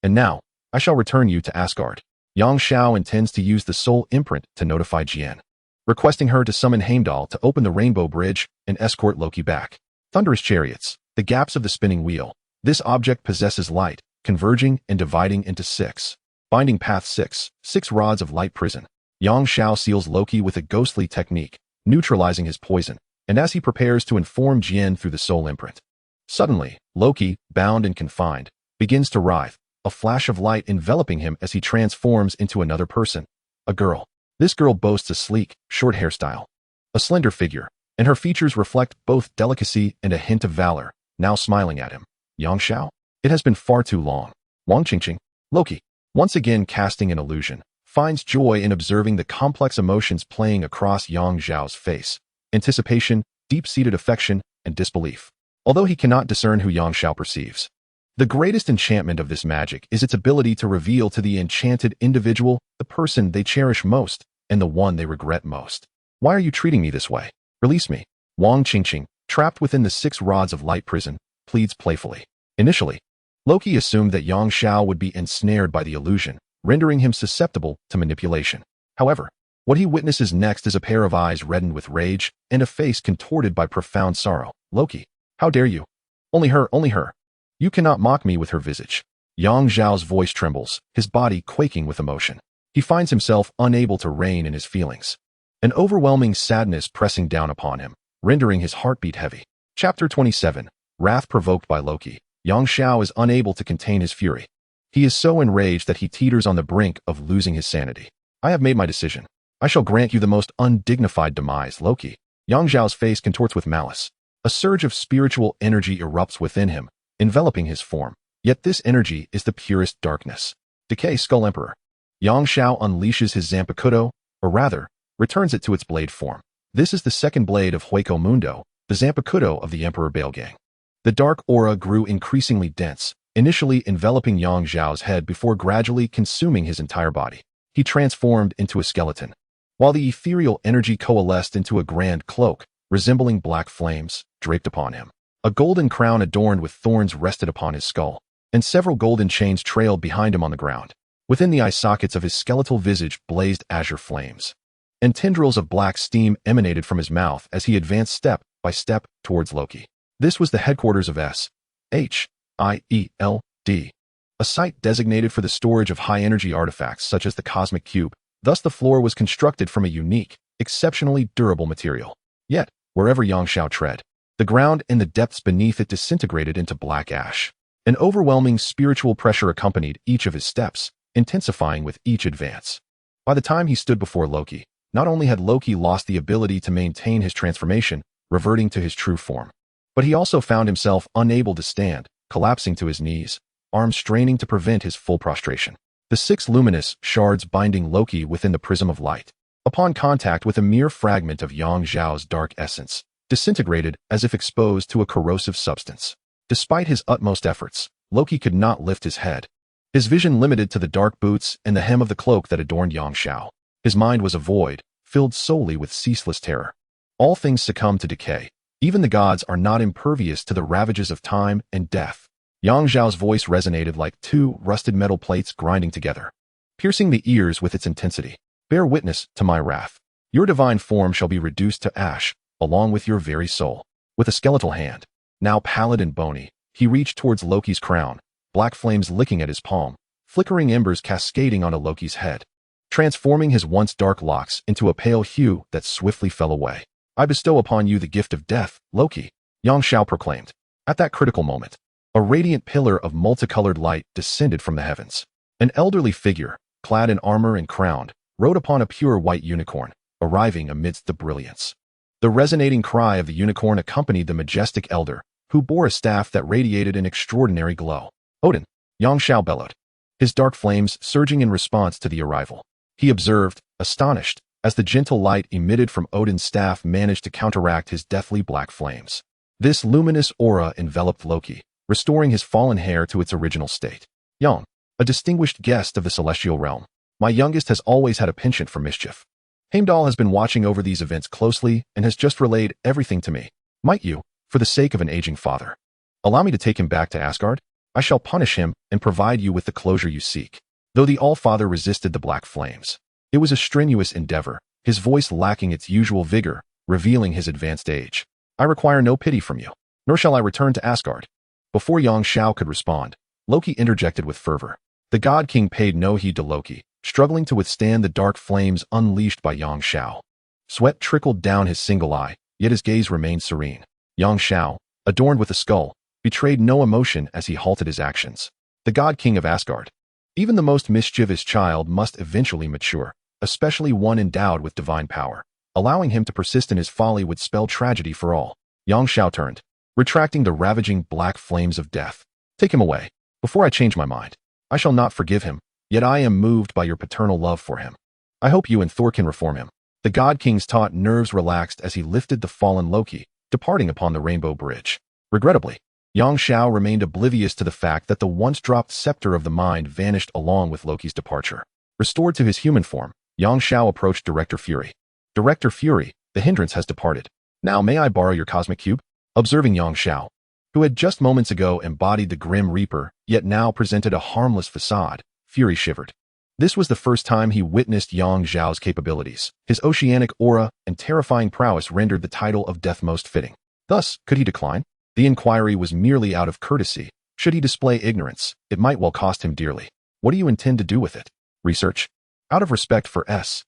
And now, I shall return you to Asgard." Yang Xiao intends to use the soul imprint to notify Jian, requesting her to summon Heimdall to open the Rainbow Bridge and escort Loki back. Thunderous chariots, the gaps of the spinning wheel. This object possesses light, converging and dividing into 6 Binding Path 6, 6 Rods of Light Prison. Yang Xiao seals Loki with a ghostly technique, neutralizing his poison, and as he prepares to inform Jian through the soul imprint. Suddenly, Loki, bound and confined, begins to writhe, a flash of light enveloping him as he transforms into another person, a girl. This girl boasts a sleek, short hairstyle, a slender figure, and her features reflect both delicacy and a hint of valor, now smiling at him. Yang Xiao? It has been far too long. Wang Qingqing. Loki, once again casting an illusion, finds joy in observing the complex emotions playing across Yang Xiao's face: anticipation, deep-seated affection, and disbelief. Although he cannot discern who Yang Xiao perceives. The greatest enchantment of this magic is its ability to reveal to the enchanted individual the person they cherish most and the one they regret most. Why are you treating me this way? Release me. Wang Qingqing, trapped within the 6 Rods of Light prison, pleads playfully. Initially, Loki assumed that Yang Xiao would be ensnared by the illusion, rendering him susceptible to manipulation. However, what he witnesses next is a pair of eyes reddened with rage and a face contorted by profound sorrow. Loki, how dare you? Only her, only her. You cannot mock me with her visage. Yang Xiao's voice trembles, his body quaking with emotion. He finds himself unable to rein in his feelings. An overwhelming sadness pressing down upon him, rendering his heartbeat heavy. Chapter 27. Wrath provoked by Loki. Yang Xiao is unable to contain his fury. He is so enraged that he teeters on the brink of losing his sanity. I have made my decision. I shall grant you the most undignified demise, Loki. Yang Xiao's face contorts with malice. A surge of spiritual energy erupts within him, enveloping his form. Yet this energy is the purest darkness. Decay Skull Emperor. Yang Xiao unleashes his Zanpakutō, or rather, returns it to its blade form. This is the second blade of Hueco Mundo, the Zanpakutō of the Emperor Aizen. The dark aura grew increasingly dense, initially enveloping Yang Xiao's head before gradually consuming his entire body. He transformed into a skeleton, while the ethereal energy coalesced into a grand cloak, resembling black flames, draped upon him. A golden crown adorned with thorns rested upon his skull, and several golden chains trailed behind him on the ground. Within the eye sockets of his skeletal visage blazed azure flames, and tendrils of black steam emanated from his mouth as he advanced step by step towards Loki. This was the headquarters of S.H.I.E.L.D., a site designated for the storage of high-energy artifacts such as the Cosmic Cube. Thus the floor was constructed from a unique, exceptionally durable material. Yet, wherever Yang Xiao tread, the ground and the depths beneath it disintegrated into black ash. An overwhelming spiritual pressure accompanied each of his steps, intensifying with each advance. By the time he stood before Loki, not only had Loki lost the ability to maintain his transformation, reverting to his true form, but he also found himself unable to stand, collapsing to his knees, arms straining to prevent his full prostration. The 6 luminous shards binding Loki within the prism of light, upon contact with a mere fragment of Yang Xiao's dark essence, disintegrated as if exposed to a corrosive substance. Despite his utmost efforts, Loki could not lift his head. His vision limited to the dark boots and the hem of the cloak that adorned Yang Xiao. His mind was a void, filled solely with ceaseless terror. All things succumb to decay. Even the gods are not impervious to the ravages of time and death. Yang Xiao's voice resonated like 2 rusted metal plates grinding together, piercing the ears with its intensity. Bear witness to my wrath. Your divine form shall be reduced to ash, along with your very soul. With a skeletal hand, now pallid and bony, he reached towards Loki's crown, black flames licking at his palm, flickering embers cascading onto Loki's head, transforming his once dark locks into a pale hue that swiftly fell away. I bestow upon you the gift of death, Loki, Yang Xiao proclaimed. At that critical moment, a radiant pillar of multicolored light descended from the heavens. An elderly figure, clad in armor and crowned, rode upon a pure white unicorn, arriving amidst the brilliance. The resonating cry of the unicorn accompanied the majestic elder, who bore a staff that radiated an extraordinary glow. Odin, Yang Xiao bellowed, his dark flames surging in response to the arrival. He observed, astonished, as the gentle light emitted from Odin's staff managed to counteract his deathly black flames. This luminous aura enveloped Loki, restoring his fallen hair to its original state. Yang, a distinguished guest of the celestial realm, my youngest has always had a penchant for mischief. Heimdall has been watching over these events closely and has just relayed everything to me. Might you, for the sake of an aging father, allow me to take him back to Asgard? I shall punish him and provide you with the closure you seek. Though the All-Father resisted the black flames, it was a strenuous endeavor, his voice lacking its usual vigor, revealing his advanced age. I require no pity from you, nor shall I return to Asgard. Before Yang Xiao could respond, Loki interjected with fervor. The God King paid no heed to Loki, struggling to withstand the dark flames unleashed by Yang Xiao. Sweat trickled down his single eye, yet his gaze remained serene. Yang Xiao, adorned with a skull, betrayed no emotion as he halted his actions. The God King of Asgard. Even the most mischievous child must eventually mature, especially one endowed with divine power. Allowing him to persist in his folly would spell tragedy for all. Yang Xiao turned, retracting the ravaging black flames of death. Take him away, before I change my mind. I shall not forgive him, yet I am moved by your paternal love for him. I hope you and Thor can reform him. The God King's taut nerves relaxed as he lifted the fallen Loki, departing upon the Rainbow Bridge. Regrettably, Yang Xiao remained oblivious to the fact that the once-dropped scepter of the mind vanished along with Loki's departure. Restored to his human form, Yang Xiao approached Director Fury. Director Fury, the hindrance has departed. Now may I borrow your cosmic cube? Observing Yang Xiao, who had just moments ago embodied the Grim Reaper, yet now presented a harmless facade, Fury shivered. This was the first time he witnessed Yang Xiao's capabilities. His oceanic aura and terrifying prowess rendered the title of death most fitting. Thus, could he decline? The inquiry was merely out of courtesy. Should he display ignorance, it might well cost him dearly. What do you intend to do with it? Research? Out of respect for S.H.I.E.L.D.'s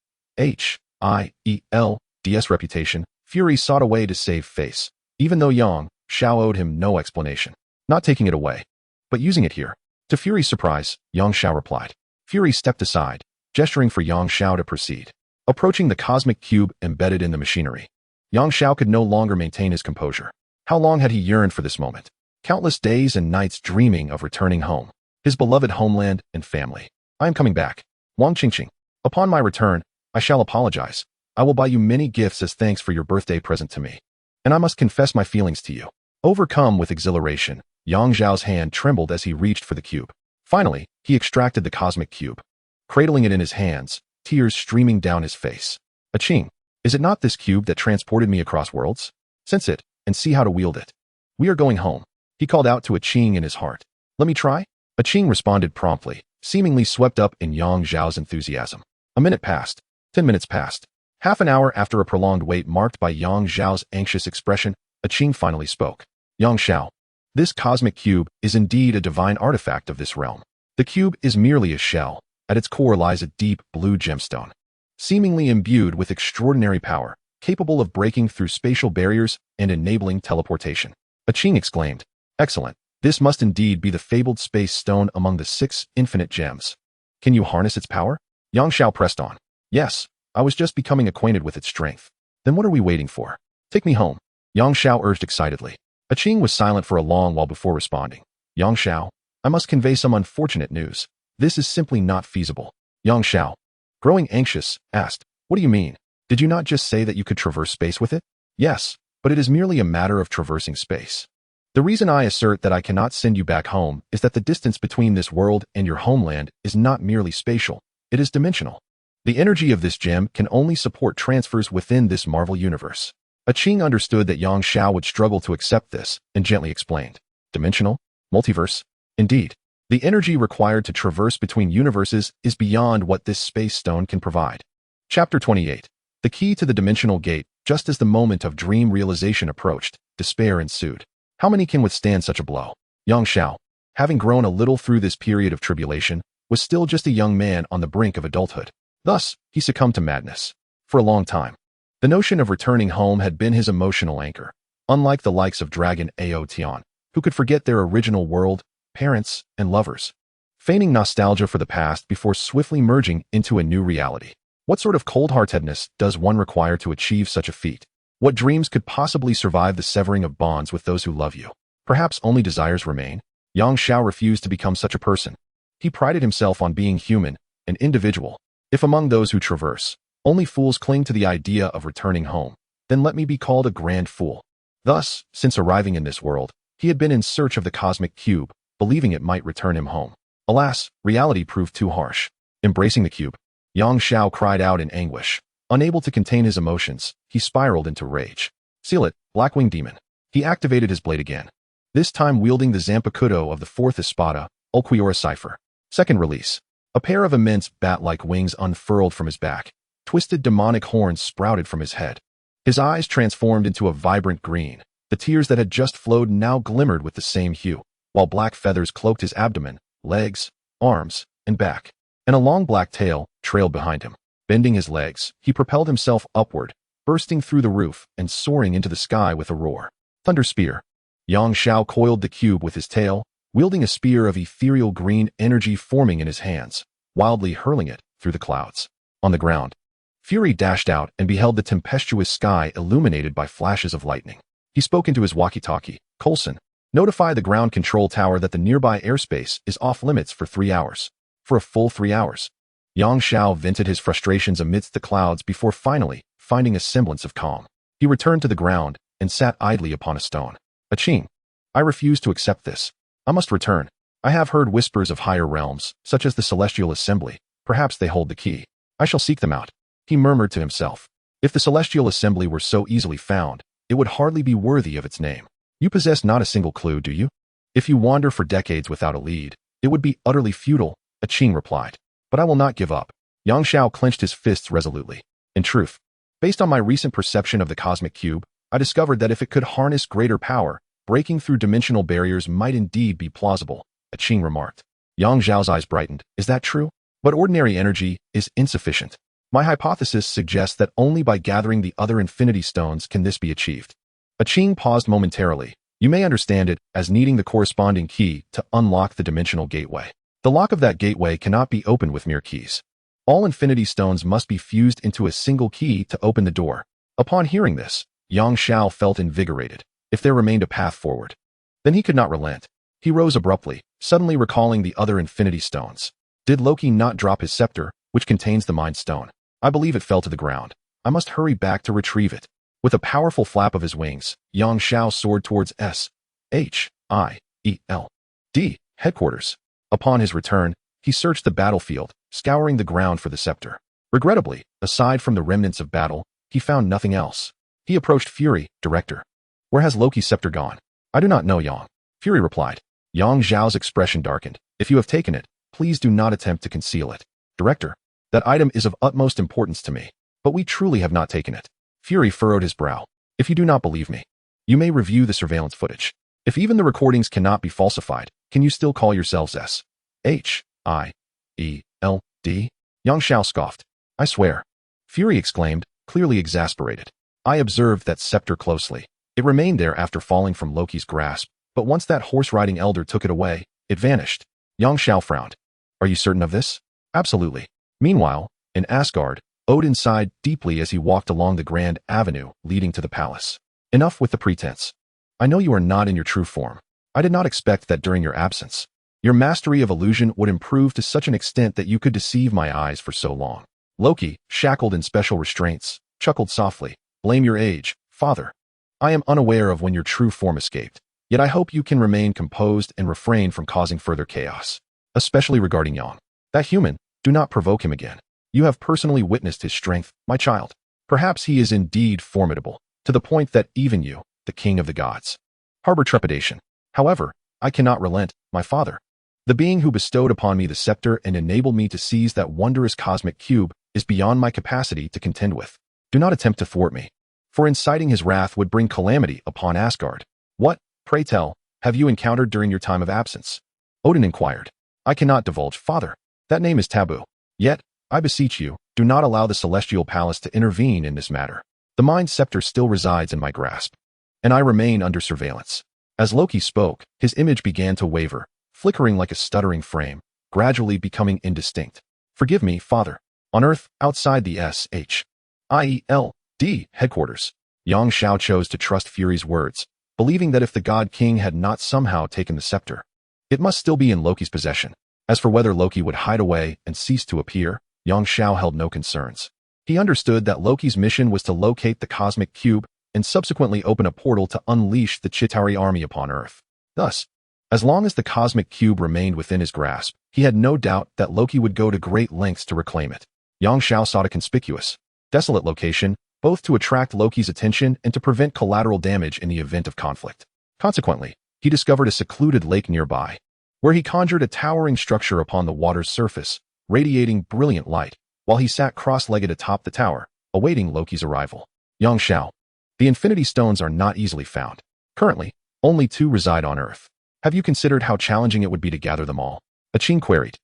reputation, Fury sought a way to save face, even though Yang Xiao owed him no explanation. Not taking it away, but using it here. To Fury's surprise, Yang Xiao replied. Fury stepped aside, gesturing for Yang Xiao to proceed. Approaching the cosmic cube embedded in the machinery, Yang Xiao could no longer maintain his composure. How long had he yearned for this moment? Countless days and nights dreaming of returning home. His beloved homeland and family. I am coming back. Wang Qingqing. Upon my return, I shall apologize. I will buy you many gifts as thanks for your birthday present to me. And I must confess my feelings to you. Overcome with exhilaration, Yang Xiao's hand trembled as he reached for the cube. Finally, he extracted the cosmic cube. Cradling it in his hands, tears streaming down his face. Aching, is it not this cube that transported me across worlds? Sense it, and see how to wield it. We are going home. He called out to Aching in his heart. Let me try? Aching responded promptly, seemingly swept up in Yang Xiao's enthusiasm. A minute passed. 10 minutes passed. Half an hour after a prolonged wait marked by Yang Xiao's anxious expression, Aching finally spoke. Yang Xiao, this cosmic cube is indeed a divine artifact of this realm. The cube is merely a shell. At its core lies a deep blue gemstone, seemingly imbued with extraordinary power, capable of breaking through spatial barriers and enabling teleportation. Aching exclaimed, excellent. This must indeed be the fabled space stone among the 6 infinite gems. Can you harness its power? Yang Xiao pressed on. Yes, I was just becoming acquainted with its strength. Then what are we waiting for? Take me home. Yang Xiao urged excitedly. Aching was silent for a long while before responding. Yang Xiao, I must convey some unfortunate news. This is simply not feasible. Yang Xiao, growing anxious, asked, what do you mean? Did you not just say that you could traverse space with it? Yes, but it is merely a matter of traversing space. The reason I assert that I cannot send you back home is that the distance between this world and your homeland is not merely spatial, it is dimensional. The energy of this gem can only support transfers within this Marvel universe. Aching understood that Yang Xiao would struggle to accept this, and gently explained. Dimensional? Multiverse? Indeed. The energy required to traverse between universes is beyond what this space stone can provide. Chapter 28. The key to the dimensional gate. Just as the moment of dream realization approached, despair ensued. How many can withstand such a blow? Yang Xiao, having grown a little through this period of tribulation, was still just a young man on the brink of adulthood. Thus, he succumbed to madness. For a long time, the notion of returning home had been his emotional anchor, unlike the likes of Dragon Ao Tian, who could forget their original world, parents, and lovers, feigning nostalgia for the past before swiftly merging into a new reality. What sort of cold-heartedness does one require to achieve such a feat? What dreams could possibly survive the severing of bonds with those who love you? Perhaps only desires remain? Yang Xiao refused to become such a person. He prided himself on being human, an individual. If among those who traverse, only fools cling to the idea of returning home, then let me be called a grand fool. Thus, since arriving in this world, he had been in search of the cosmic cube, believing it might return him home. Alas, reality proved too harsh. Embracing the cube, Yang Xiao cried out in anguish. Unable to contain his emotions, he spiraled into rage. Seal it, Blackwing Demon. He activated his blade again, this time wielding the Zanpakutō of the 4th Espada, Ulquiorra Cipher. Second release. A pair of immense bat-like wings unfurled from his back. Twisted demonic horns sprouted from his head. His eyes transformed into a vibrant green. The tears that had just flowed now glimmered with the same hue, while black feathers cloaked his abdomen, legs, arms, and back, and a long black tail trailed behind him. Bending his legs, he propelled himself upward, bursting through the roof and soaring into the sky with a roar. Thunder Spear. Yang Xiao coiled the cube with his tail, wielding a spear of ethereal green energy forming in his hands, wildly hurling it through the clouds. On the ground, Fury dashed out and beheld the tempestuous sky illuminated by flashes of lightning. He spoke into his walkie-talkie. Coulson, notify the ground control tower that the nearby airspace is off limits for 3 hours. For a full 3 hours. Yang Xiao vented his frustrations amidst the clouds before finally finding a semblance of calm. He returned to the ground and sat idly upon a stone. Aching. I refuse to accept this. I must return. I have heard whispers of higher realms, such as the Celestial Assembly. Perhaps they hold the key. I shall seek them out. He murmured to himself. If the Celestial Assembly were so easily found, it would hardly be worthy of its name. You possess not a single clue, do you? If you wander for decades without a lead, it would be utterly futile, Aching replied. But I will not give up. Yang Xiao clenched his fists resolutely. In truth, based on my recent perception of the cosmic cube, I discovered that if it could harness greater power, breaking through dimensional barriers might indeed be plausible, Aching remarked. Yang Xiao's eyes brightened. Is that true? But ordinary energy is insufficient. My hypothesis suggests that only by gathering the other infinity stones can this be achieved. Aching paused momentarily. You may understand it as needing the corresponding key to unlock the dimensional gateway. The lock of that gateway cannot be opened with mere keys. All infinity stones must be fused into a single key to open the door. Upon hearing this, Yang Xiao felt invigorated. If there remained a path forward, then he could not relent. He rose abruptly, suddenly recalling the other infinity stones. Did Loki not drop his scepter, which contains the Mind Stone? I believe it fell to the ground. I must hurry back to retrieve it. With a powerful flap of his wings, Yang Xiao soared towards S.H.I.E.L.D. headquarters. Upon his return, he searched the battlefield, scouring the ground for the scepter. Regrettably, aside from the remnants of battle, he found nothing else. He approached Fury, Director. Where has Loki's scepter gone? I do not know, Yang. Fury replied. Yang Xiao's expression darkened. If you have taken it, please do not attempt to conceal it. Director, that item is of utmost importance to me, but we truly have not taken it. Fury furrowed his brow. If you do not believe me, you may review the surveillance footage. If even the recordings cannot be falsified, can you still call yourselves S.H.I.E.L.D.? Yang Xiao scoffed. I swear. Fury exclaimed, clearly exasperated. I observed that scepter closely. It remained there after falling from Loki's grasp, but once that horse-riding elder took it away, it vanished. Yang Xiao frowned. Are you certain of this? Absolutely. Meanwhile, in Asgard, Odin sighed deeply as he walked along the grand avenue leading to the palace. Enough with the pretense. I know you are not in your true form. I did not expect that during your absence. Your mastery of illusion would improve to such an extent that you could deceive my eyes for so long. Loki, shackled in special restraints, chuckled softly. Blame your age, father. I am unaware of when your true form escaped, yet I hope you can remain composed and refrain from causing further chaos. Especially regarding Yang. That human, do not provoke him again. You have personally witnessed his strength, my child. Perhaps he is indeed formidable, to the point that even you, the king of the gods, harbor trepidation. However, I cannot relent, my father. The being who bestowed upon me the scepter and enabled me to seize that wondrous cosmic cube is beyond my capacity to contend with. Do not attempt to thwart me, for inciting his wrath would bring calamity upon Asgard. What, pray tell, have you encountered during your time of absence? Odin inquired. I cannot divulge, father. That name is taboo. Yet, I beseech you, do not allow the celestial palace to intervene in this matter. The Mind Scepter still resides in my grasp, and I remain under surveillance. As Loki spoke, his image began to waver, flickering like a stuttering frame, gradually becoming indistinct. Forgive me, father. On Earth, outside the S.H.I.E.L.D. headquarters, Yang Xiao chose to trust Fury's words, believing that if the God King had not somehow taken the scepter, it must still be in Loki's possession. As for whether Loki would hide away and cease to appear, Yang Xiao held no concerns. He understood that Loki's mission was to locate the cosmic cube and subsequently open a portal to unleash the Chitauri army upon Earth. Thus, as long as the cosmic cube remained within his grasp, he had no doubt that Loki would go to great lengths to reclaim it. Yang Xiao sought a conspicuous, desolate location, both to attract Loki's attention and to prevent collateral damage in the event of conflict. Consequently, he discovered a secluded lake nearby, where he conjured a towering structure upon the water's surface, radiating brilliant light, while he sat cross-legged atop the tower, awaiting Loki's arrival. Yang Xiao. The Infinity Stones are not easily found. Currently, only 2 reside on Earth. Have you considered how challenging it would be to gather them all? Aching queried.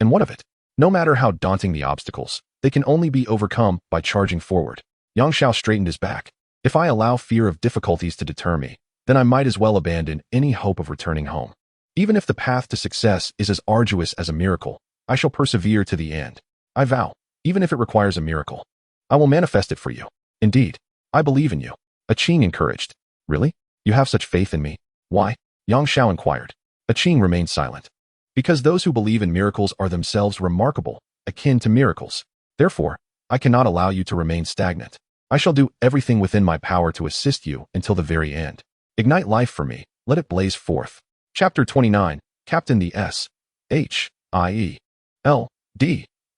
And what of it? No matter how daunting the obstacles, they can only be overcome by charging forward. Yang Xiao straightened his back. If I allow fear of difficulties to deter me, then I might as well abandon any hope of returning home. Even if the path to success is as arduous as a miracle, I shall persevere to the end. I vow, even if it requires a miracle, I will manifest it for you. Indeed, I believe in you. Qing encouraged. Really? You have such faith in me? Why? Yang Xiao inquired. Qing remained silent. Because those who believe in miracles are themselves remarkable, akin to miracles. Therefore, I cannot allow you to remain stagnant. I shall do everything within my power to assist you until the very end. Ignite life for me, let it blaze forth. Chapter 29, Captain the S.H.I.E.L.D.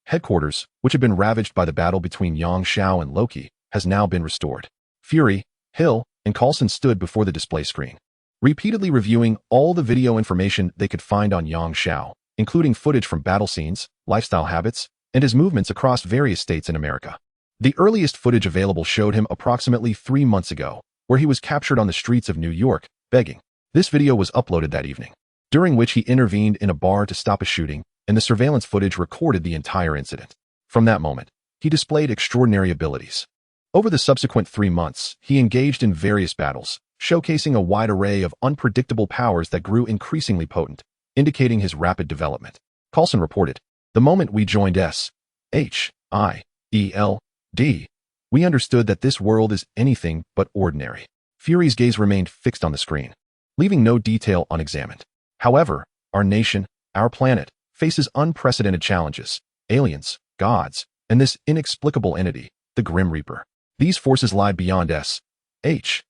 Headquarters, which had been ravaged by the battle between Yang Xiao and Loki, has now been restored. Fury, Hill, and Coulson stood before the display screen, repeatedly reviewing all the video information they could find on Yang Xiao, including footage from battle scenes, lifestyle habits, and his movements across various states in America. The earliest footage available showed him approximately 3 months ago, where he was captured on the streets of New York, begging. This video was uploaded that evening, during which he intervened in a bar to stop a shooting, and the surveillance footage recorded the entire incident. From that moment, he displayed extraordinary abilities. Over the subsequent 3 months, he engaged in various battles, showcasing a wide array of unpredictable powers that grew increasingly potent, indicating his rapid development. Coulson reported, "The moment we joined S.H.I.E.L.D., we understood that this world is anything but ordinary." Fury's gaze remained fixed on the screen, leaving no detail unexamined. However, our nation, our planet, faces unprecedented challenges: aliens, gods, and this inexplicable entity, the Grim Reaper. These forces lie beyond S.H.I.E.L.D.'s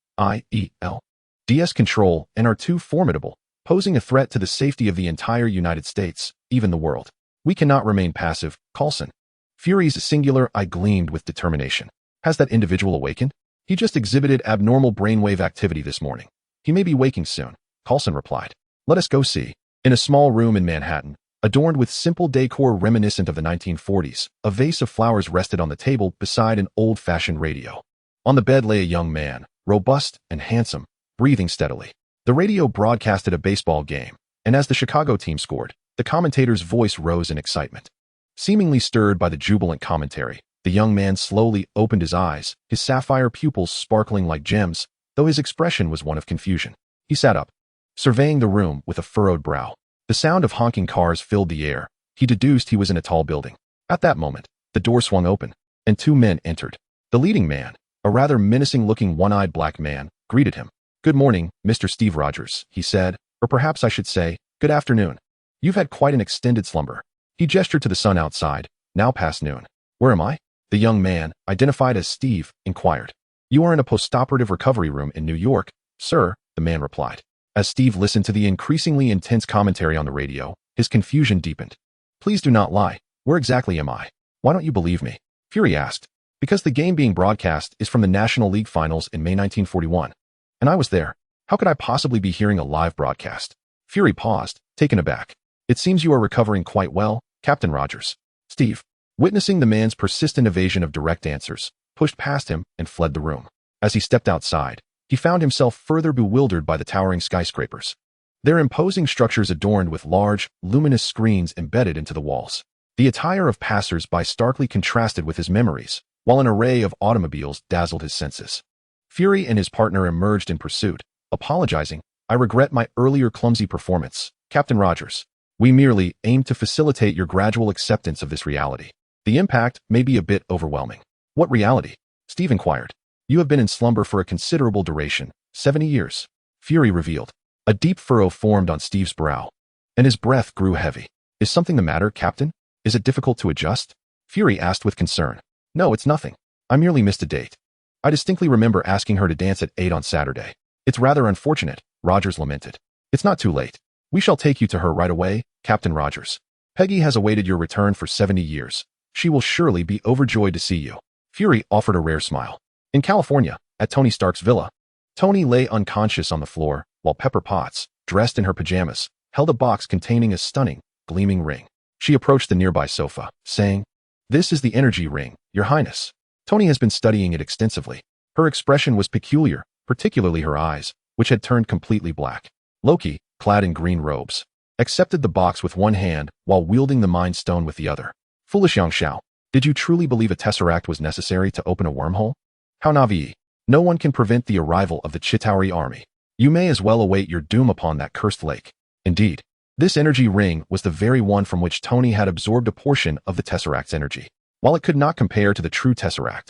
control and are too formidable, posing a threat to the safety of the entire United States, even the world. We cannot remain passive, Coulson. Fury's singular eye gleamed with determination. Has that individual awakened? He just exhibited abnormal brainwave activity this morning. He may be waking soon, Coulson replied. Let us go see. In a small room in Manhattan, adorned with simple decor reminiscent of the 1940s, a vase of flowers rested on the table beside an old-fashioned radio. On the bed lay a young man, robust and handsome, breathing steadily. The radio broadcasted a baseball game, and as the Chicago team scored, the commentator's voice rose in excitement. Seemingly stirred by the jubilant commentary, the young man slowly opened his eyes, his sapphire pupils sparkling like gems, though his expression was one of confusion. He sat up, surveying the room with a furrowed brow. The sound of honking cars filled the air. He deduced he was in a tall building. At that moment, the door swung open, and 2 men entered. The leading man, a rather menacing-looking one-eyed black man, greeted him. "Good morning, Mr. Steve Rogers," he said, "or perhaps I should say, good afternoon. You've had quite an extended slumber." He gestured to the sun outside, now past noon. "Where am I?" The young man, identified as Steve, inquired. "You are in a post-operative recovery room in New York, sir," the man replied. As Steve listened to the increasingly intense commentary on the radio, his confusion deepened. "Please do not lie. Where exactly am I? Why don't you believe me?" Fury asked. "Because the game being broadcast is from the National League Finals in May 1941. And I was there. How could I possibly be hearing a live broadcast?" Fury paused, taken aback. "It seems you are recovering quite well, Captain Rogers." Steve, witnessing the man's persistent evasion of direct answers, pushed past him and fled the room. As he stepped outside, he found himself further bewildered by the towering skyscrapers. Their imposing structures adorned with large, luminous screens embedded into the walls. The attire of passers-by starkly contrasted with his memories, while an array of automobiles dazzled his senses. Fury and his partner emerged in pursuit, apologizing. "I regret my earlier clumsy performance, Captain Rogers. We merely aim to facilitate your gradual acceptance of this reality. The impact may be a bit overwhelming." "What reality?" Steve inquired. "You have been in slumber for a considerable duration, 70 years. Fury revealed. A deep furrow formed on Steve's brow, and his breath grew heavy. "Is something the matter, Captain? Is it difficult to adjust?" Fury asked with concern. "No, it's nothing. I merely missed a date. I distinctly remember asking her to dance at 8 on Saturday. It's rather unfortunate," Rogers lamented. "It's not too late. We shall take you to her right away, Captain Rogers. Peggy has awaited your return for 70 years. She will surely be overjoyed to see you." Fury offered a rare smile. In California, at Tony Stark's villa, Tony lay unconscious on the floor, while Pepper Potts, dressed in her pajamas, held a box containing a stunning, gleaming ring. She approached the nearby sofa, saying, "This is the energy ring, Your Highness." Tony has been studying it extensively. Her expression was peculiar, particularly her eyes, which had turned completely black. Loki, clad in green robes, accepted the box with one hand while wielding the Mind Stone with the other. Foolish young Xiao, did you truly believe a tesseract was necessary to open a wormhole? How naive. No one can prevent the arrival of the Chitauri army. You may as well await your doom upon that cursed lake. Indeed, this energy ring was the very one from which Tony had absorbed a portion of the tesseract's energy. While it could not compare to the true tesseract,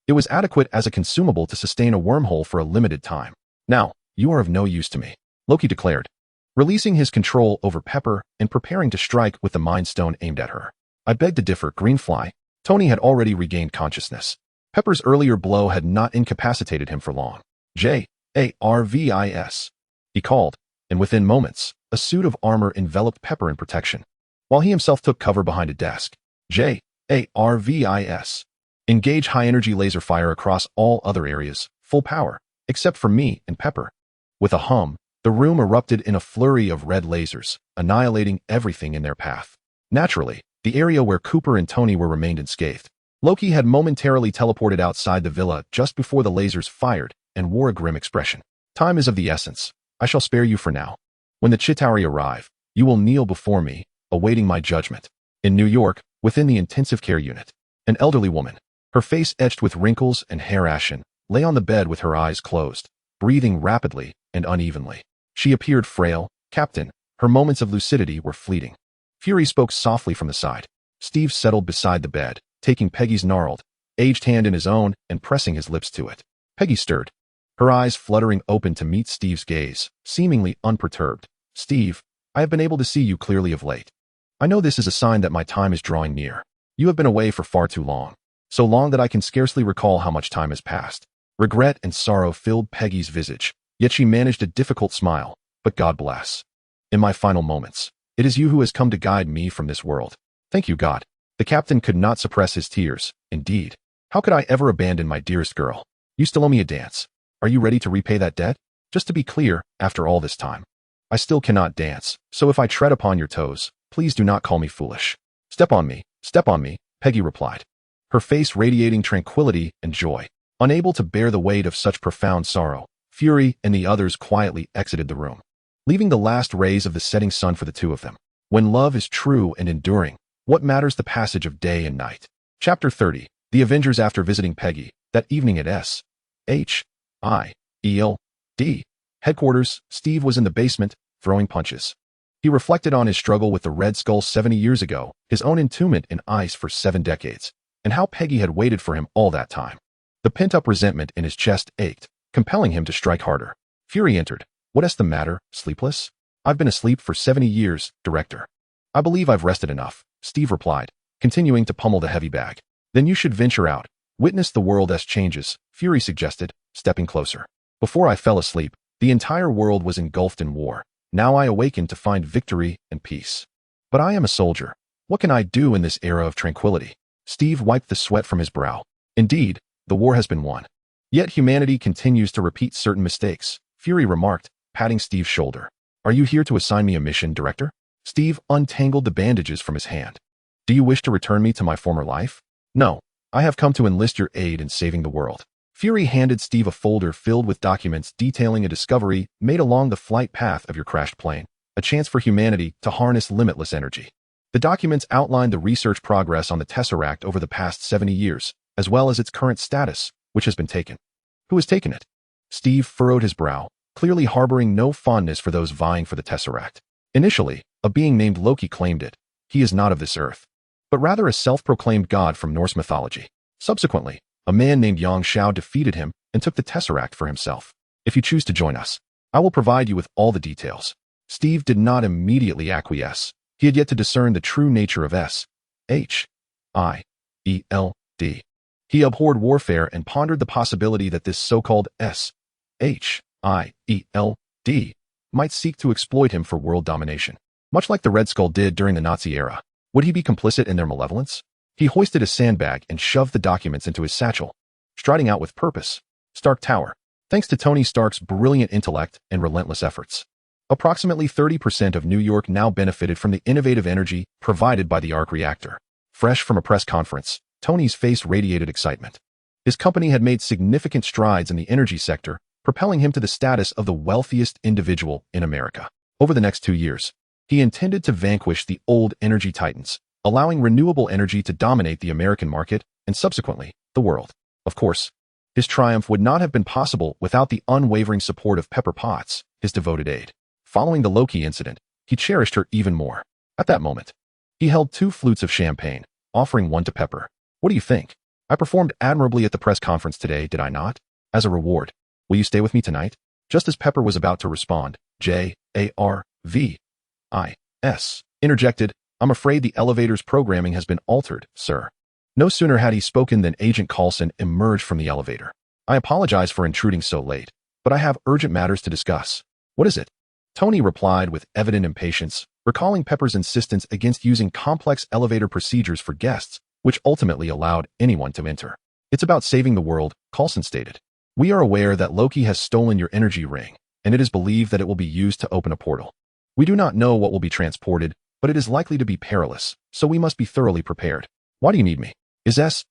it was adequate as a consumable to sustain a wormhole for a limited time. Now, you are of no use to me, Loki declared, releasing his control over Pepper and preparing to strike with the Mind Stone aimed at her. I beg to differ, Greenfly. Tony had already regained consciousness. Pepper's earlier blow had not incapacitated him for long. J-A-R-V-I-S, he called, and within moments, a suit of armor enveloped Pepper in protection, while he himself took cover behind a desk. J-A-R-V-I-S. Engage high-energy laser fire across all other areas, full power, except for me and Pepper. With a hum, the room erupted in a flurry of red lasers, annihilating everything in their path. Naturally, the area where Cooper and Tony were remained unscathed. Loki had momentarily teleported outside the villa just before the lasers fired and wore a grim expression. Time is of the essence. I shall spare you for now. When the Chitauri arrive, you will kneel before me, awaiting my judgment. In New York, within the intensive care unit, an elderly woman, her face etched with wrinkles and hair ashen, lay on the bed with her eyes closed, breathing rapidly and unevenly. She appeared frail, Captain. Her moments of lucidity were fleeting. Fury spoke softly from the side. Steve settled beside the bed, taking Peggy's gnarled, aged hand in his own and pressing his lips to it. Peggy stirred, her eyes fluttering open to meet Steve's gaze, seemingly unperturbed. Steve, I have been able to see you clearly of late. I know this is a sign that my time is drawing near. You have been away for far too long. So long that I can scarcely recall how much time has passed. Regret and sorrow filled Peggy's visage, yet she managed a difficult smile. But God bless. In my final moments, it is you who has come to guide me from this world. Thank you, God. The captain could not suppress his tears. Indeed. How could I ever abandon my dearest girl? You still owe me a dance. Are you ready to repay that debt? Just to be clear, after all this time, I still cannot dance, so if I tread upon your toes, please do not call me foolish. Step on me, Peggy replied, her face radiating tranquility and joy. Unable to bear the weight of such profound sorrow, Fury and the others quietly exited the room, leaving the last rays of the setting sun for the two of them. When love is true and enduring, what matters the passage of day and night? Chapter 30. The Avengers. After visiting Peggy that evening at S.H.I.E.L.D. headquarters, Steve was in the basement, throwing punches. He reflected on his struggle with the Red Skull 70 years ago, his own entombment in ice for 7 decades, and how Peggy had waited for him all that time. The pent-up resentment in his chest ached, compelling him to strike harder. Fury entered. What's the matter, sleepless? I've been asleep for 70 years, Director. I believe I've rested enough, Steve replied, continuing to pummel the heavy bag. Then you should venture out. Witness the world's changes, Fury suggested, stepping closer. Before I fell asleep, the entire world was engulfed in war. Now I awakened to find victory and peace. But I am a soldier. What can I do in this era of tranquility? Steve wiped the sweat from his brow. Indeed, the war has been won. Yet humanity continues to repeat certain mistakes, Fury remarked, patting Steve's shoulder. Are you here to assign me a mission, Director? Steve untangled the bandages from his hand. Do you wish to return me to my former life? No, I have come to enlist your aid in saving the world. Fury handed Steve a folder filled with documents detailing a discovery made along the flight path of your crashed plane, a chance for humanity to harness limitless energy. The documents outlined the research progress on the Tesseract over the past 70 years, as well as its current status, which has been taken. Who has taken it? Steve furrowed his brow, clearly harboring no fondness for those vying for the Tesseract. Initially, a being named Loki claimed it. He is not of this earth, but rather a self-proclaimed god from Norse mythology. Subsequently, a man named Yang Xiao defeated him and took the Tesseract for himself. If you choose to join us, I will provide you with all the details. Steve did not immediately acquiesce. He had yet to discern the true nature of S.H.I.E.L.D. He abhorred warfare and pondered the possibility that this so-called S.H.I.E.L.D. might seek to exploit him for world domination. Much like the Red Skull did during the Nazi era, would he be complicit in their malevolence? He hoisted a sandbag and shoved the documents into his satchel, striding out with purpose. Stark Tower. Thanks to Tony Stark's brilliant intellect and relentless efforts, approximately 30% of New York now benefited from the innovative energy provided by the arc reactor. Fresh from a press conference, Tony's face radiated excitement. His company had made significant strides in the energy sector, propelling him to the status of the wealthiest individual in America. Over the next 2 years, He intended to vanquish the old energy titans, allowing renewable energy to dominate the American market and subsequently, the world. Of course, his triumph would not have been possible without the unwavering support of Pepper Potts, his devoted aide. Following the Loki incident, he cherished her even more. At that moment, he held 2 flutes of champagne, offering one to Pepper. What do you think? I performed admirably at the press conference today, did I not? As a reward, will you stay with me tonight? Just as Pepper was about to respond, Jarvis interjected, I'm afraid the elevator's programming has been altered, sir. No sooner had he spoken than Agent Coulson emerged from the elevator. I apologize for intruding so late, but I have urgent matters to discuss. What is it? Tony replied with evident impatience, recalling Pepper's insistence against using complex elevator procedures for guests, which ultimately allowed anyone to enter. It's about saving the world, Coulson stated. We are aware that Loki has stolen your energy ring, and it is believed that it will be used to open a portal. We do not know what will be transported, but it is likely to be perilous, so we must be thoroughly prepared. Why do you need me? Is SHIELD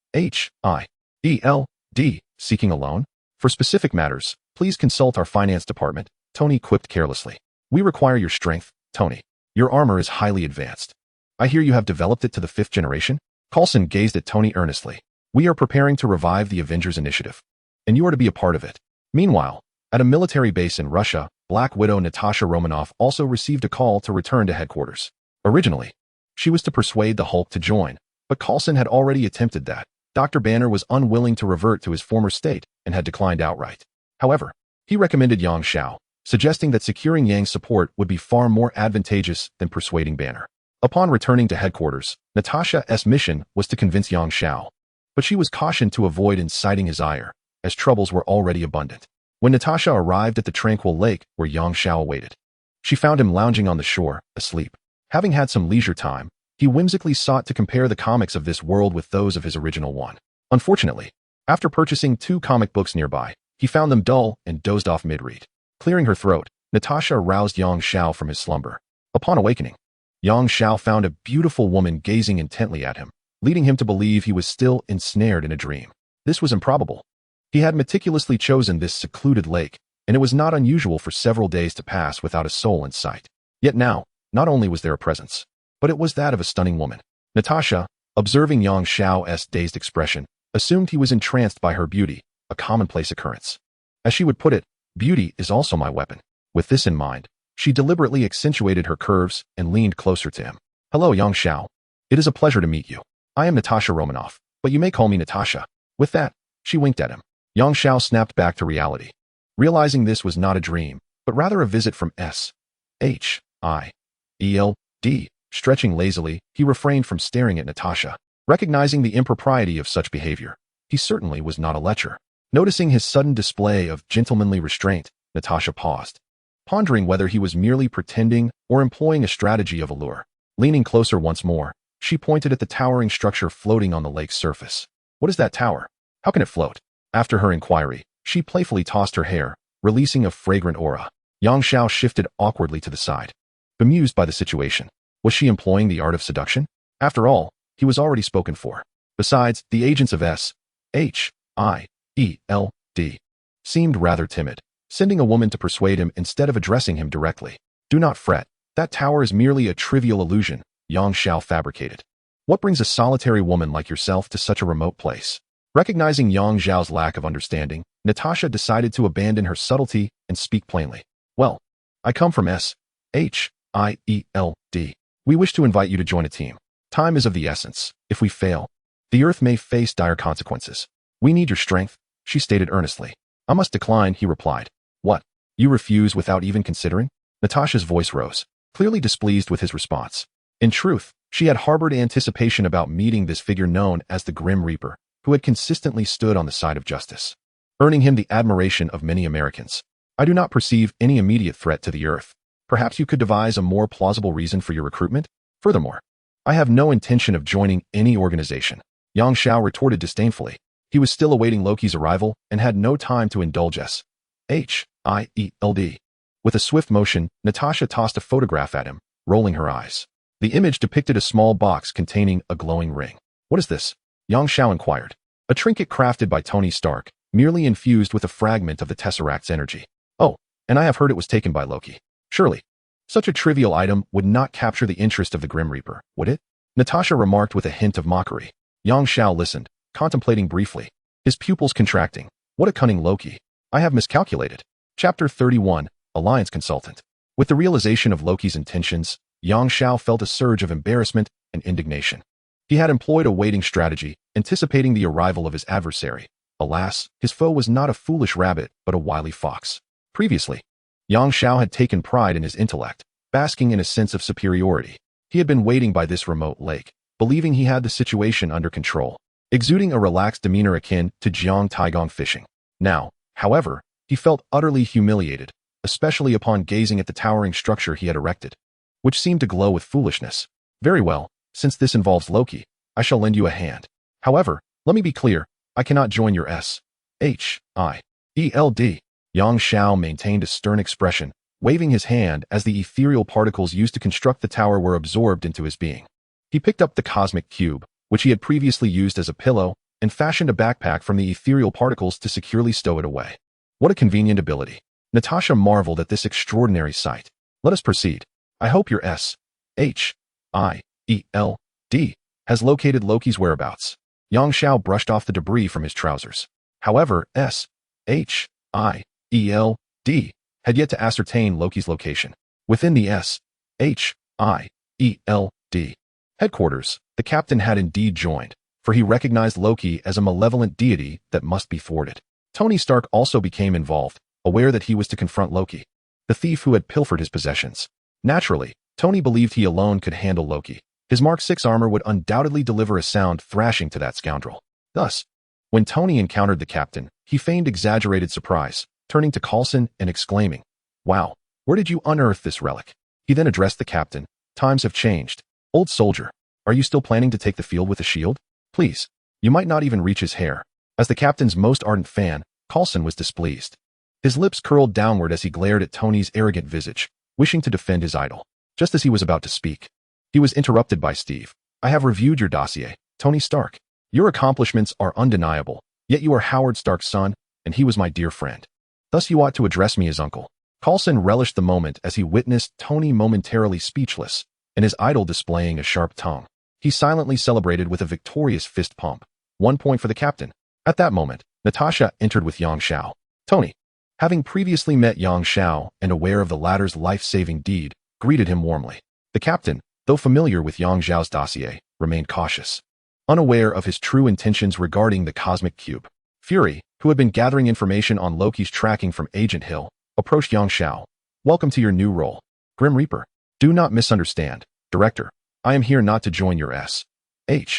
seeking a loan? For specific matters, please consult our finance department, Tony quipped carelessly. We require your strength, Tony. Your armor is highly advanced. I hear you have developed it to the 5th generation? Coulson gazed at Tony earnestly. We are preparing to revive the Avengers initiative, and you are to be a part of it. Meanwhile, at a military base in Russia, Black Widow Natasha Romanoff also received a call to return to headquarters. Originally, she was to persuade the Hulk to join, but Coulson had already attempted that. Dr. Banner was unwilling to revert to his former state and had declined outright. However, he recommended Yang Xiao, suggesting that securing Yang's support would be far more advantageous than persuading Banner. Upon returning to headquarters, Natasha's mission was to convince Yang Xiao, but she was cautioned to avoid inciting his ire, as troubles were already abundant. When Natasha arrived at the tranquil lake where Yang Xiao awaited, she found him lounging on the shore, asleep. Having had some leisure time, he whimsically sought to compare the comics of this world with those of his original one. Unfortunately, after purchasing 2 comic books nearby, he found them dull and dozed off mid-read. Clearing her throat, Natasha roused Yang Xiao from his slumber. Upon awakening, Yang Xiao found a beautiful woman gazing intently at him, leading him to believe he was still ensnared in a dream. This was improbable. He had meticulously chosen this secluded lake, and it was not unusual for several days to pass without a soul in sight. Yet now, not only was there a presence, but it was that of a stunning woman. Natasha, observing Yang Xiao's dazed expression, assumed he was entranced by her beauty, a commonplace occurrence. As she would put it, beauty is also my weapon. With this in mind, she deliberately accentuated her curves and leaned closer to him. Hello, Yang Xiao. It is a pleasure to meet you. I am Natasha Romanoff, but you may call me Natasha. With that, she winked at him. Yang Xiao snapped back to reality, realizing this was not a dream, but rather a visit from SHIELD. Stretching lazily, he refrained from staring at Natasha. Recognizing the impropriety of such behavior, he certainly was not a lecher. Noticing his sudden display of gentlemanly restraint, Natasha paused, pondering whether he was merely pretending or employing a strategy of allure. Leaning closer once more, she pointed at the towering structure floating on the lake's surface. What is that tower? How can it float? After her inquiry, she playfully tossed her hair, releasing a fragrant aura. Yang Xiao shifted awkwardly to the side, bemused by the situation. Was she employing the art of seduction? After all, he was already spoken for. Besides, the agents of SHIELD seemed rather timid, sending a woman to persuade him instead of addressing him directly. Do not fret. That tower is merely a trivial illusion, Yang Xiao fabricated. What brings a solitary woman like yourself to such a remote place? Recognizing Yang Xiao's lack of understanding, Natasha decided to abandon her subtlety and speak plainly. Well, I come from SHIELD. We wish to invite you to join a team. Time is of the essence. If we fail, the Earth may face dire consequences. We need your strength, she stated earnestly. I must decline, he replied. What? You refuse without even considering? Natasha's voice rose, clearly displeased with his response. In truth, she had harbored anticipation about meeting this figure known as the Grim Reaper, who had consistently stood on the side of justice, earning him the admiration of many Americans. I do not perceive any immediate threat to the Earth. Perhaps you could devise a more plausible reason for your recruitment? Furthermore, I have no intention of joining any organization, Yang Xiao retorted disdainfully. He was still awaiting Loki's arrival and had no time to indulge SHIELD. With a swift motion, Natasha tossed a photograph at him, rolling her eyes. The image depicted a small box containing a glowing ring. What is this? Yang Xiao inquired. A trinket crafted by Tony Stark, merely infused with a fragment of the Tesseract's energy. Oh, and I have heard it was taken by Loki. Surely, Such a trivial item would not capture the interest of the Grim Reaper, would it? Natasha remarked with a hint of mockery. Yang Xiao listened, contemplating briefly, his pupils contracting. What a cunning Loki. I have miscalculated. Chapter 31, Alliance Consultant. With the realization of Loki's intentions, Yang Xiao felt a surge of embarrassment and indignation. He had employed a waiting strategy, anticipating the arrival of his adversary. Alas, his foe was not a foolish rabbit, but a wily fox. Previously, Yang Xiao had taken pride in his intellect, basking in a sense of superiority. He had been waiting by this remote lake, believing he had the situation under control, exuding a relaxed demeanor akin to Jiang Taigong fishing. Now, however, he felt utterly humiliated, especially upon gazing at the towering structure he had erected, which seemed to glow with foolishness. Very well, since this involves Loki, I shall lend you a hand. However, let me be clear, I cannot join your S.H.I.E.L.D. Yang Xiao maintained a stern expression, waving his hand as the ethereal particles used to construct the tower were absorbed into his being. He picked up the cosmic cube, which he had previously used as a pillow, and fashioned a backpack from the ethereal particles to securely stow it away. What a convenient ability. Natasha marveled at this extraordinary sight. Let us proceed. I hope your S.H.I.E.L.D. has located Loki's whereabouts. Yang Xiao brushed off the debris from his trousers. However, S.H.I.E.L.D. had yet to ascertain Loki's location. Within the S.H.I.E.L.D. headquarters, the captain had indeed joined, for he recognized Loki as a malevolent deity that must be thwarted. Tony Stark also became involved, aware that he was to confront Loki, the thief who had pilfered his possessions. Naturally, Tony believed he alone could handle Loki. His Mark VI armor would undoubtedly deliver a sound thrashing to that scoundrel. Thus, when Tony encountered the captain, he feigned exaggerated surprise, turning to Coulson and exclaiming, "Wow, where did you unearth this relic?" He then addressed the captain. "Times have changed. Old soldier, are you still planning to take the field with a shield? Please, you might not even reach his hair." As the captain's most ardent fan, Coulson was displeased. His lips curled downward as he glared at Tony's arrogant visage, wishing to defend his idol. Just as he was about to speak, he was interrupted by Steve. "I have reviewed your dossier, Tony Stark. Your accomplishments are undeniable, yet you are Howard Stark's son, and he was my dear friend. Thus you ought to address me as uncle." Coulson relished the moment as he witnessed Tony momentarily speechless, and his idol displaying a sharp tongue. He silently celebrated with a victorious fist pump. 1 point for the captain. At that moment, Natasha entered with Yang Xiao. Tony, having previously met Yang Xiao and aware of the latter's life-saving deed, greeted him warmly. The captain, though familiar with Yang Xiao's dossier, remained cautious, unaware of his true intentions regarding the cosmic cube. Fury, who had been gathering information on Loki's tracking from Agent Hill, approached Yang Xiao. "Welcome to your new role, Grim Reaper. Do not misunderstand, Director. I am here not to join your S.H.I.E.L.D.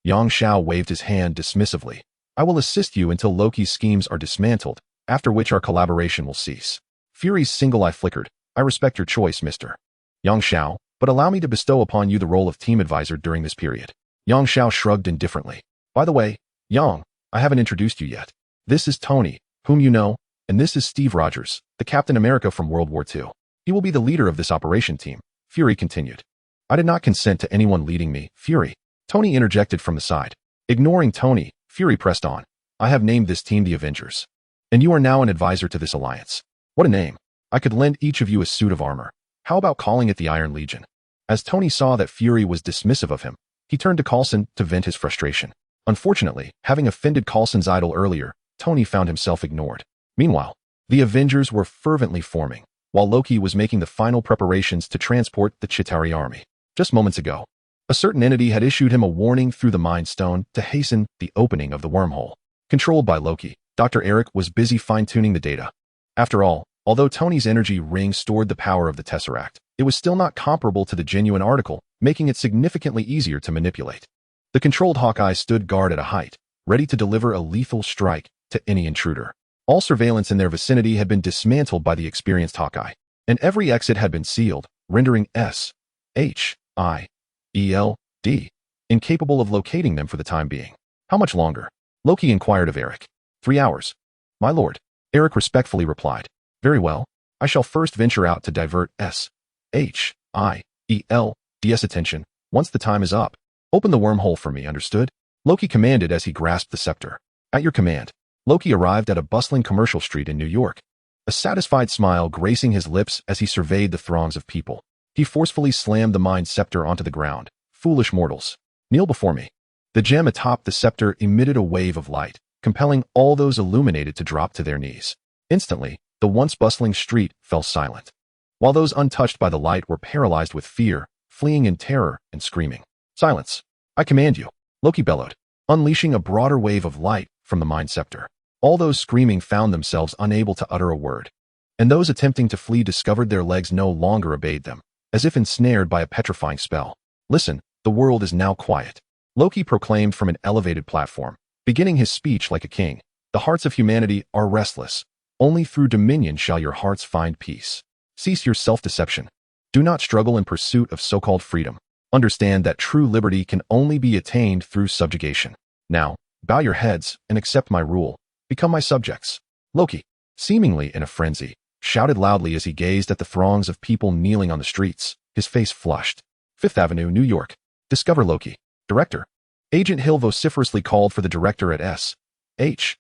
Yang Xiao waved his hand dismissively. "I will assist you until Loki's schemes are dismantled, after which our collaboration will cease." Fury's single eye flickered. "I respect your choice, Mr. Yang Xiao, but allow me to bestow upon you the role of team advisor during this period." Yang Xiao shrugged indifferently. "By the way, Yang, I haven't introduced you yet. This is Tony, whom you know, and this is Steve Rogers, the Captain America from World War II. He will be the leader of this operation team," Fury continued. "I did not consent to anyone leading me, Fury," Tony interjected from the side. Ignoring Tony, Fury pressed on. "I have named this team the Avengers, and you are now an advisor to this alliance. What a name. I could lend each of you a suit of armor. How about calling it the Iron Legion?" As Tony saw that Fury was dismissive of him, he turned to Coulson to vent his frustration. Unfortunately, having offended Coulson's idol earlier, Tony found himself ignored. Meanwhile, the Avengers were fervently forming, while Loki was making the final preparations to transport the Chitauri army. Just moments ago, a certain entity had issued him a warning through the Mind Stone to hasten the opening of the wormhole. Controlled by Loki, Dr. Eric was busy fine-tuning the data. After all, although Tony's energy ring stored the power of the Tesseract, it was still not comparable to the genuine article, making it significantly easier to manipulate. The controlled Hawkeye stood guard at a height, ready to deliver a lethal strike to any intruder. All surveillance in their vicinity had been dismantled by the experienced Hawkeye, and every exit had been sealed, rendering S.H.I.E.L.D. incapable of locating them for the time being. "How much longer?" Loki inquired of Eric. 3 hours. "My lord," Eric respectfully replied. "Very well. I shall first venture out to divert S.H.I.E.L.D.'s attention. Once the time is up, open the wormhole for me, understood?" Loki commanded as he grasped the scepter. "At your command." Loki arrived at a bustling commercial street in New York. a satisfied smile gracing his lips as he surveyed the throngs of people. He forcefully slammed the mind scepter onto the ground. Foolish mortals, kneel before me. The gem atop the scepter emitted a wave of light, compelling all those illuminated to drop to their knees. Instantly, the once bustling street fell silent, while those untouched by the light were paralyzed with fear, fleeing in terror and screaming. Silence! I command you, Loki bellowed, unleashing a broader wave of light from the mind scepter. All those screaming found themselves unable to utter a word, and those attempting to flee discovered their legs no longer obeyed them, as if ensnared by a petrifying spell. Listen, the world is now quiet, Loki proclaimed from an elevated platform, beginning his speech like a king. The hearts of humanity are restless. Only through dominion shall your hearts find peace. Cease your self-deception. Do not struggle in pursuit of so-called freedom. Understand that true liberty can only be attained through subjugation. Now, bow your heads and accept my rule. Become my subjects. Loki, seemingly in a frenzy, shouted loudly as he gazed at the throngs of people kneeling on the streets, his face flushed. Fifth Avenue, New York. Discover Loki. Director. Agent Hill vociferously called for the director at SHIELD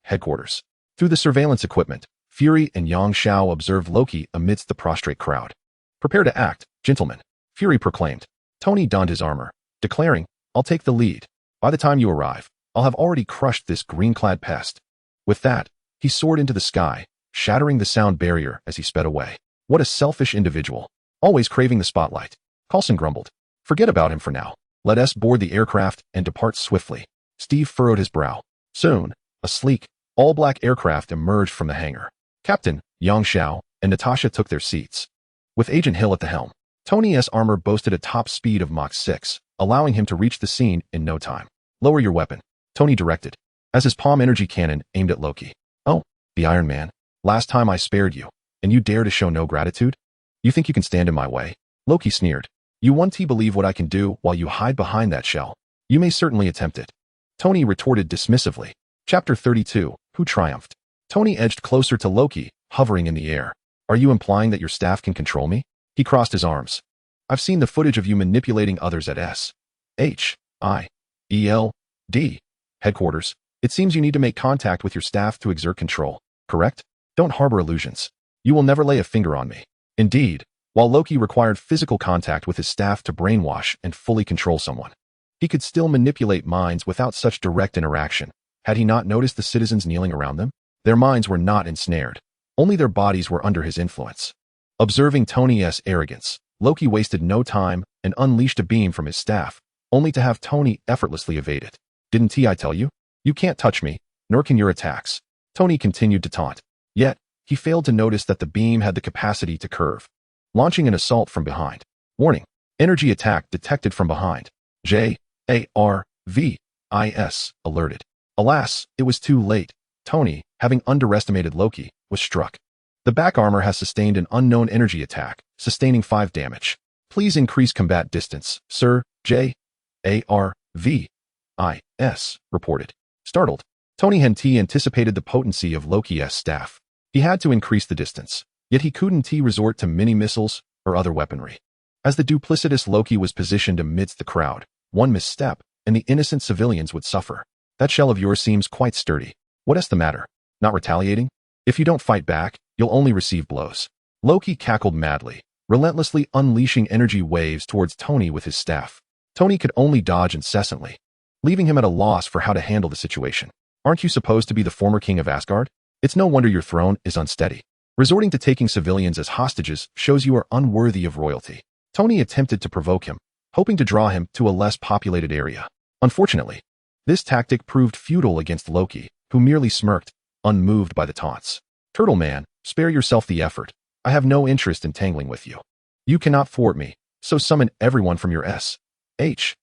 headquarters. Through the surveillance equipment, Fury and Yang Shao observed Loki amidst the prostrate crowd. Prepare to act, gentlemen, Fury proclaimed. Tony donned his armor, declaring, I'll take the lead. By the time you arrive, I'll have already crushed this green-clad pest. With that, he soared into the sky, shattering the sound barrier as he sped away. What a selfish individual, always craving the spotlight. Coulson grumbled. Forget about him for now. Let us board the aircraft and depart swiftly. Steve furrowed his brow. Soon, a sleek, all-black aircraft emerged from the hangar. Captain, Yang Shao, and Natasha took their seats, with Agent Hill at the helm. Tony's armor boasted a top speed of Mach 6, allowing him to reach the scene in no time. Lower your weapon, Tony directed, as his palm energy cannon aimed at Loki. Oh, the Iron Man. Last time I spared you, and you dare to show no gratitude? You think you can stand in my way? Loki sneered. You want to believe what I can do while you hide behind that shell. You may certainly attempt it. Tony retorted dismissively. Chapter 32, Who Triumphed? Tony edged closer to Loki, hovering in the air. Are you implying that your staff can control me? He crossed his arms. I've seen the footage of you manipulating others at SHIELD headquarters. It seems you need to make contact with your staff to exert control, correct? Don't harbor illusions. You will never lay a finger on me. Indeed, while Loki required physical contact with his staff to brainwash and fully control someone, he could still manipulate minds without such direct interaction. Had he not noticed the citizens kneeling around them? Their minds were not ensnared. Only their bodies were under his influence. Observing Tony's arrogance, Loki wasted no time and unleashed a beam from his staff, only to have Tony effortlessly evade it. Didn't I tell you? You can't touch me, nor can your attacks. Tony continued to taunt. Yet, he failed to notice that the beam had the capacity to curve, launching an assault from behind. Warning. Energy attack detected from behind. JARVIS alerted. Alas, it was too late. Tony, having underestimated Loki, was struck. The back armor has sustained an unknown energy attack, sustaining 5 damage. Please increase combat distance, sir. JARVIS reported. Startled, Tony Henti anticipated the potency of Loki's staff. He had to increase the distance, yet he couldn't resort to mini-missiles or other weaponry. As the duplicitous Loki was positioned amidst the crowd, one misstep, and the innocent civilians would suffer. That shell of yours seems quite sturdy. What's the matter? Not retaliating? If you don't fight back, you'll only receive blows. Loki cackled madly, relentlessly unleashing energy waves towards Tony with his staff. Tony could only dodge incessantly, leaving him at a loss for how to handle the situation. Aren't you supposed to be the former king of Asgard? It's no wonder your throne is unsteady. Resorting to taking civilians as hostages shows you are unworthy of royalty. Tony attempted to provoke him, hoping to draw him to a less populated area. Unfortunately, this tactic proved futile against Loki, who merely smirked, unmoved by the taunts. Turtle Man, spare yourself the effort. I have no interest in tangling with you. You cannot thwart me, so summon everyone from your SHIELD.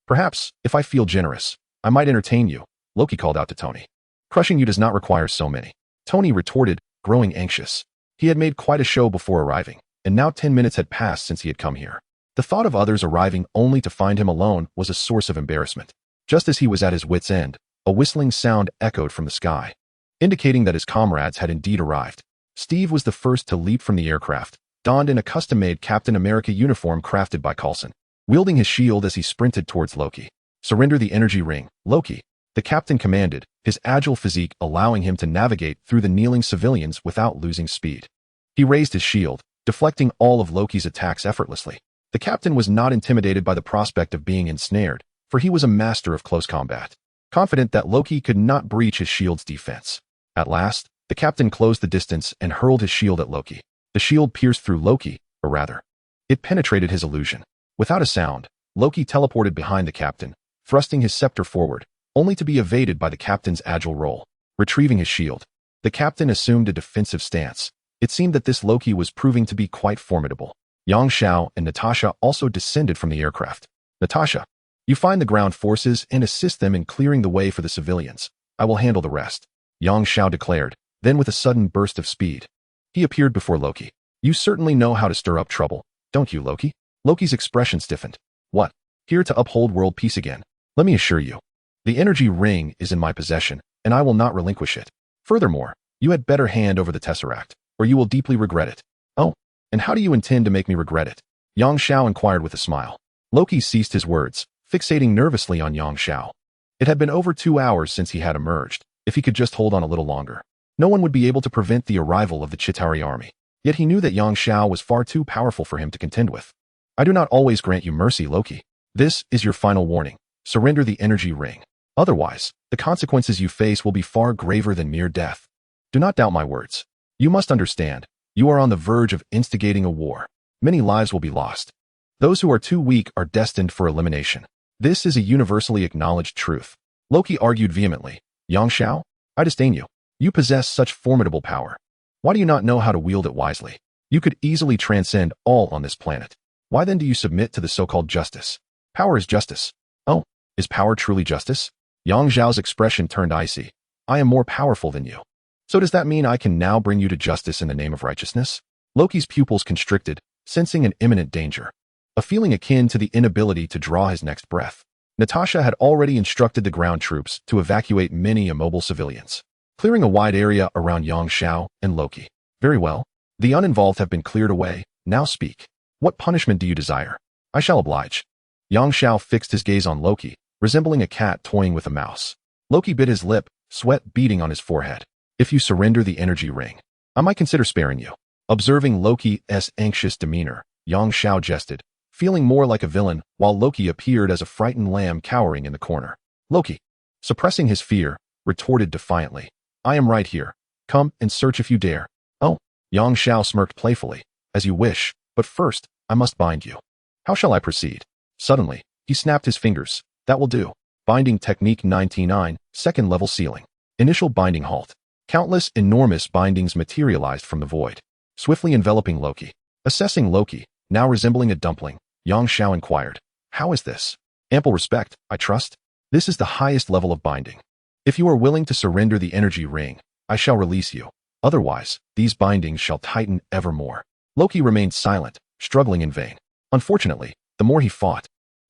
Perhaps, if I feel generous, I might entertain you, Loki called out to Tony. Crushing you does not require so many. Tony retorted, growing anxious. He had made quite a show before arriving, and now 10 minutes had passed since he had come here. The thought of others arriving only to find him alone was a source of embarrassment. Just as he was at his wit's end, a whistling sound echoed from the sky, indicating that his comrades had indeed arrived. Steve was the first to leap from the aircraft, donned in a custom-made Captain America uniform crafted by Coulson, wielding his shield as he sprinted towards Loki. Surrender the energy ring, Loki, the captain commanded, his agile physique allowing him to navigate through the kneeling civilians without losing speed. He raised his shield, deflecting all of Loki's attacks effortlessly. The captain was not intimidated by the prospect of being ensnared, for he was a master of close combat, confident that Loki could not breach his shield's defense. At last, the captain closed the distance and hurled his shield at Loki. The shield pierced through Loki, or rather, it penetrated his illusion. Without a sound, Loki teleported behind the captain, thrusting his scepter forward, only to be evaded by the captain's agile roll. Retrieving his shield, the captain assumed a defensive stance. It seemed that this Loki was proving to be quite formidable. Yang Xiao and Natasha also descended from the aircraft. Natasha, you find the ground forces and assist them in clearing the way for the civilians. I will handle the rest, Yang Xiao declared, then with a sudden burst of speed, he appeared before Loki. You certainly know how to stir up trouble, don't you, Loki? Loki's expression stiffened. What? Here to uphold world peace again? Let me assure you, the energy ring is in my possession, and I will not relinquish it. Furthermore, you had better hand over the Tesseract, or you will deeply regret it. Oh, and how do you intend to make me regret it? Yang Xiao inquired with a smile. Loki ceased his words, fixating nervously on Yang Xiao. It had been over 2 hours since he had emerged. If he could just hold on a little longer, no one would be able to prevent the arrival of the Chitauri army. Yet he knew that Yang Xiao was far too powerful for him to contend with. I do not always grant you mercy, Loki. This is your final warning. Surrender the energy ring. Otherwise, the consequences you face will be far graver than mere death. Do not doubt my words. You must understand, you are on the verge of instigating a war. Many lives will be lost. Those who are too weak are destined for elimination. This is a universally acknowledged truth. Loki argued vehemently. Yang Xiao, I disdain you. You possess such formidable power. Why do you not know how to wield it wisely? You could easily transcend all on this planet. Why then do you submit to the so-called justice? Power is justice. Oh, is power truly justice? Yang Xiao's expression turned icy. I am more powerful than you. So does that mean I can now bring you to justice in the name of righteousness? Loki's pupils constricted, sensing an imminent danger. A feeling akin to the inability to draw his next breath. Natasha had already instructed the ground troops to evacuate many immobile civilians, clearing a wide area around Yang Xiao and Loki. Very well. The uninvolved have been cleared away. Now speak. What punishment do you desire? I shall oblige. Yang Xiao fixed his gaze on Loki, resembling a cat toying with a mouse. Loki bit his lip, sweat beading on his forehead. If you surrender the energy ring, I might consider sparing you. Observing Loki's anxious demeanor, Yang Xiao jested, feeling more like a villain, while Loki appeared as a frightened lamb cowering in the corner. Loki, suppressing his fear, retorted defiantly. I am right here. Come and search if you dare. Oh, Yang Xiao smirked playfully. As you wish, but first, I must bind you. How shall I proceed? Suddenly, he snapped his fingers. That will do. Binding Technique 99, second level ceiling. Initial binding halt. Countless enormous bindings materialized from the void, swiftly enveloping Loki. Assessing Loki, now resembling a dumpling, Yang Xiao inquired. How is this? Ample respect, I trust. This is the highest level of binding. If you are willing to surrender the energy ring, I shall release you. Otherwise, these bindings shall tighten evermore. Loki remained silent, struggling in vain. Unfortunately, the more he fought,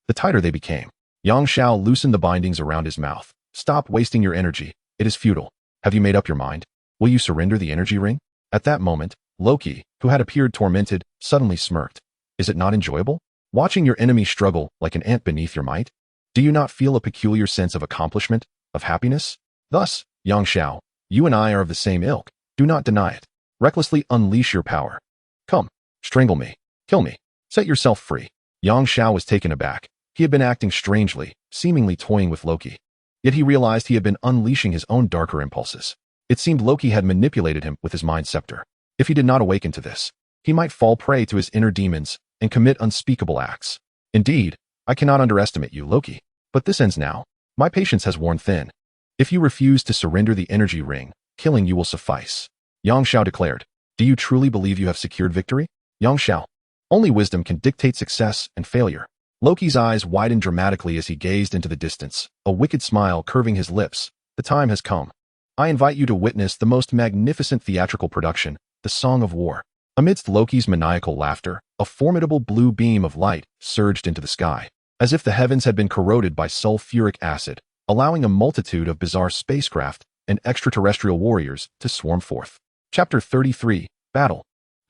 the tighter they became. Yang Xiao loosened the bindings around his mouth. Stop wasting your energy. It is futile. Have you made up your mind? Will you surrender the energy ring? At that moment, Loki, who had appeared tormented, suddenly smirked. Is it not enjoyable? Watching your enemy struggle like an ant beneath your might? Do you not feel a peculiar sense of accomplishment, of happiness? Thus, Yang Xiao, you and I are of the same ilk. Do not deny it. Recklessly unleash your power. Come, strangle me. Kill me. Set yourself free. Yang Xiao was taken aback. He had been acting strangely, seemingly toying with Loki. Yet he realized he had been unleashing his own darker impulses. It seemed Loki had manipulated him with his mind scepter. If he did not awaken to this, he might fall prey to his inner demons and commit unspeakable acts. Indeed, I cannot underestimate you, Loki. But this ends now. My patience has worn thin. If you refuse to surrender the energy ring, killing you will suffice. Yang Xiao declared. Do you truly believe you have secured victory? Yang Xiao. Only wisdom can dictate success and failure. Loki's eyes widened dramatically as he gazed into the distance, a wicked smile curving his lips. The time has come. I invite you to witness the most magnificent theatrical production, the Song of War. Amidst Loki's maniacal laughter, a formidable blue beam of light surged into the sky, as if the heavens had been corroded by sulfuric acid, allowing a multitude of bizarre spacecraft and extraterrestrial warriors to swarm forth. Chapter 33, Battle.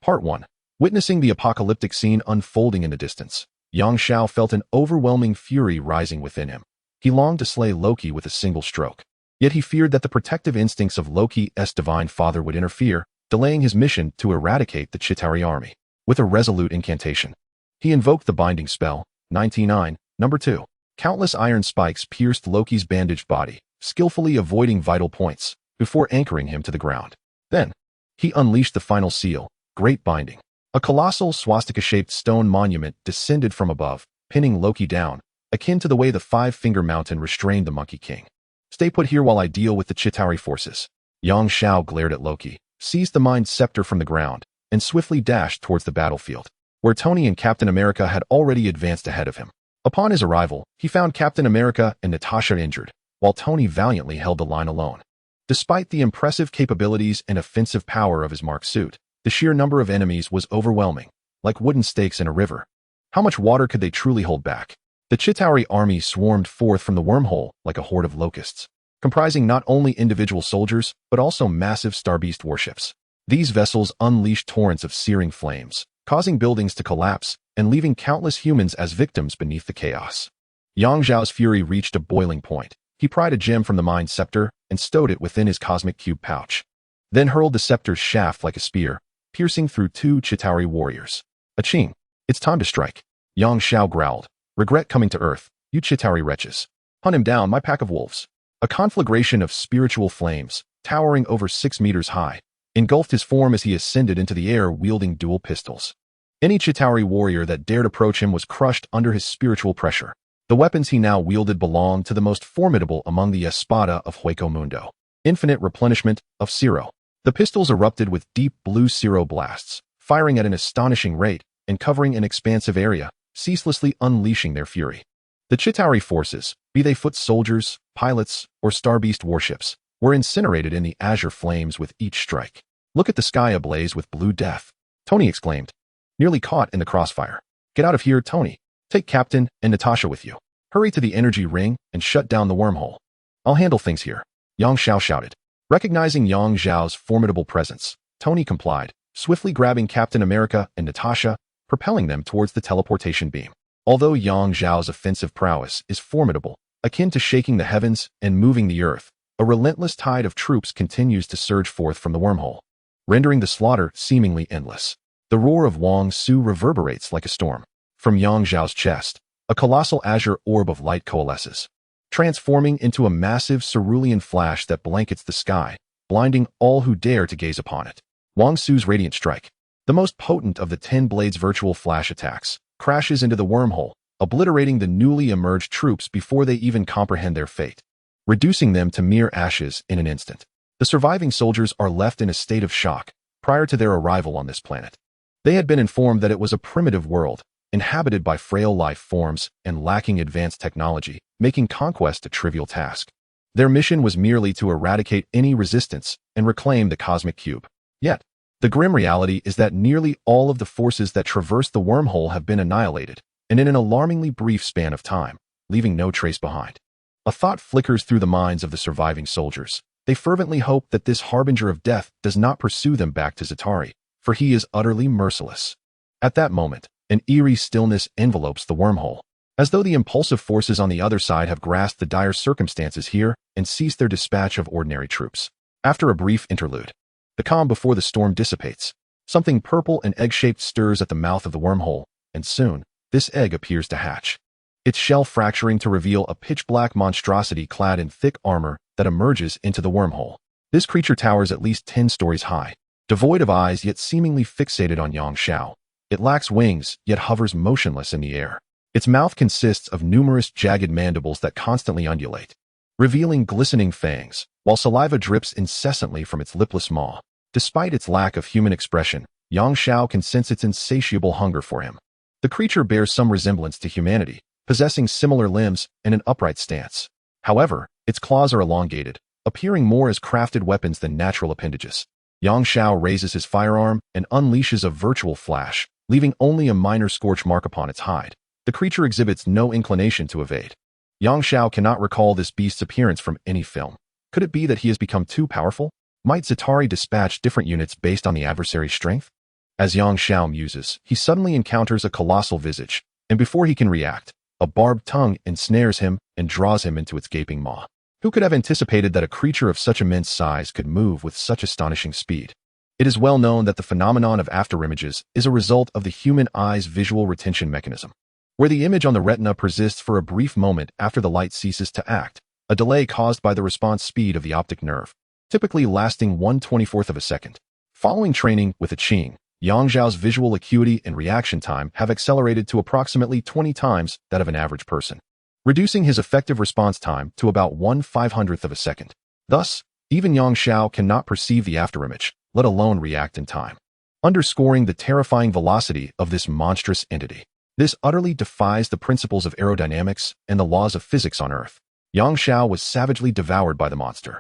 Part 1. Witnessing the apocalyptic scene unfolding in the distance, Yang Xiao felt an overwhelming fury rising within him. He longed to slay Loki with a single stroke. Yet he feared that the protective instincts of Loki's divine father would interfere, delaying his mission to eradicate the Chitauri army. With a resolute incantation, he invoked the binding spell, 99, number 2. Countless iron spikes pierced Loki's bandaged body, skillfully avoiding vital points, before anchoring him to the ground. Then, he unleashed the final seal, Great Binding. A colossal swastika-shaped stone monument descended from above, pinning Loki down, akin to the way the Five-Finger Mountain restrained the Monkey King. Stay put here while I deal with the Chitauri forces. Yang Xiao glared at Loki, seized the Mind Scepter from the ground, and swiftly dashed towards the battlefield, where Tony and Captain America had already advanced ahead of him. Upon his arrival, he found Captain America and Natasha injured, while Tony valiantly held the line alone. Despite the impressive capabilities and offensive power of his Mark suit, the sheer number of enemies was overwhelming, like wooden stakes in a river. How much water could they truly hold back? The Chitauri army swarmed forth from the wormhole like a horde of locusts, comprising not only individual soldiers, but also massive Starbeast warships. These vessels unleashed torrents of searing flames, causing buildings to collapse and leaving countless humans as victims beneath the chaos. Yang Zhao's fury reached a boiling point. He pried a gem from the Mind Scepter and stowed it within his cosmic cube pouch, then hurled the scepter's shaft like a spear, piercing through 2 Chitauri warriors. Aching! It's time to strike. Yang Xiao growled. Regret coming to Earth, you Chitauri wretches. Hunt him down, my pack of wolves. A conflagration of spiritual flames, towering over 6 meters high, engulfed his form as he ascended into the air wielding dual pistols. Any Chitauri warrior that dared approach him was crushed under his spiritual pressure. The weapons he now wielded belonged to the most formidable among the Espada of Hueco Mundo. Infinite replenishment of Zero. The pistols erupted with deep blue Zero blasts, firing at an astonishing rate and covering an expansive area, ceaselessly unleashing their fury. The Chitauri forces, be they foot soldiers, pilots, or Starbeast warships, were incinerated in the azure flames with each strike. Look at the sky ablaze with blue death, Tony exclaimed, nearly caught in the crossfire. Get out of here, Tony. Take Captain and Natasha with you. Hurry to the energy ring and shut down the wormhole. I'll handle things here, Yang Xiao shouted. Recognizing Yang Zhao's formidable presence, Tony complied, swiftly grabbing Captain America and Natasha, propelling them towards the teleportation beam. Although Yang Zhao's offensive prowess is formidable, akin to shaking the heavens and moving the earth, a relentless tide of troops continues to surge forth from the wormhole, rendering the slaughter seemingly endless. The roar of Wang Su reverberates like a storm. From Yang Zhao's chest, a colossal azure orb of light coalesces, transforming into a massive cerulean flash that blankets the sky, blinding all who dare to gaze upon it. Wang Su's radiant strike, the most potent of the 10 blades virtual flash attacks, crashes into the wormhole, obliterating the newly emerged troops before they even comprehend their fate, reducing them to mere ashes in an instant. The surviving soldiers are left in a state of shock prior to their arrival on this planet. They had been informed that it was a primitive world, inhabited by frail life forms and lacking advanced technology, making conquest a trivial task. Their mission was merely to eradicate any resistance and reclaim the cosmic cube. Yet, the grim reality is that nearly all of the forces that traverse the wormhole have been annihilated, and in an alarmingly brief span of time, leaving no trace behind. A thought flickers through the minds of the surviving soldiers. They fervently hope that this harbinger of death does not pursue them back to Zatari, for he is utterly merciless. At that moment, an eerie stillness envelopes the wormhole, as though the impulsive forces on the other side have grasped the dire circumstances here and ceased their dispatch of ordinary troops. After a brief interlude, the calm before the storm dissipates. Something purple and egg-shaped stirs at the mouth of the wormhole, and soon, this egg appears to hatch, its shell fracturing to reveal a pitch-black monstrosity clad in thick armor that emerges into the wormhole. This creature towers at least 10 stories high, devoid of eyes yet seemingly fixated on Yang Xiao. It lacks wings, yet hovers motionless in the air. Its mouth consists of numerous jagged mandibles that constantly undulate, revealing glistening fangs, while saliva drips incessantly from its lipless maw. Despite its lack of human expression, Yang Xiao can sense its insatiable hunger for him. The creature bears some resemblance to humanity, possessing similar limbs and an upright stance. However, its claws are elongated, appearing more as crafted weapons than natural appendages. Yang Xiao raises his firearm and unleashes a virtual flash, leaving only a minor scorch mark upon its hide. The creature exhibits no inclination to evade. Yang Xiao cannot recall this beast's appearance from any film. Could it be that he has become too powerful? Might Zatari dispatch different units based on the adversary's strength? As Yang Xiao muses, he suddenly encounters a colossal visage, and before he can react, a barbed tongue ensnares him and draws him into its gaping maw. Who could have anticipated that a creature of such immense size could move with such astonishing speed? It is well known that the phenomenon of afterimages is a result of the human eye's visual retention mechanism, where the image on the retina persists for a brief moment after the light ceases to act, a delay caused by the response speed of the optic nerve, typically lasting 1/24 of a second. Following training with the Qing, Yang Zhao's visual acuity and reaction time have accelerated to approximately 20 times that of an average person, reducing his effective response time to about 1/500th of a second. Thus, even Yang Zhao cannot perceive the afterimage, let alone react in time, underscoring the terrifying velocity of this monstrous entity. This utterly defies the principles of aerodynamics and the laws of physics on Earth. Yang Zhao was savagely devoured by the monster.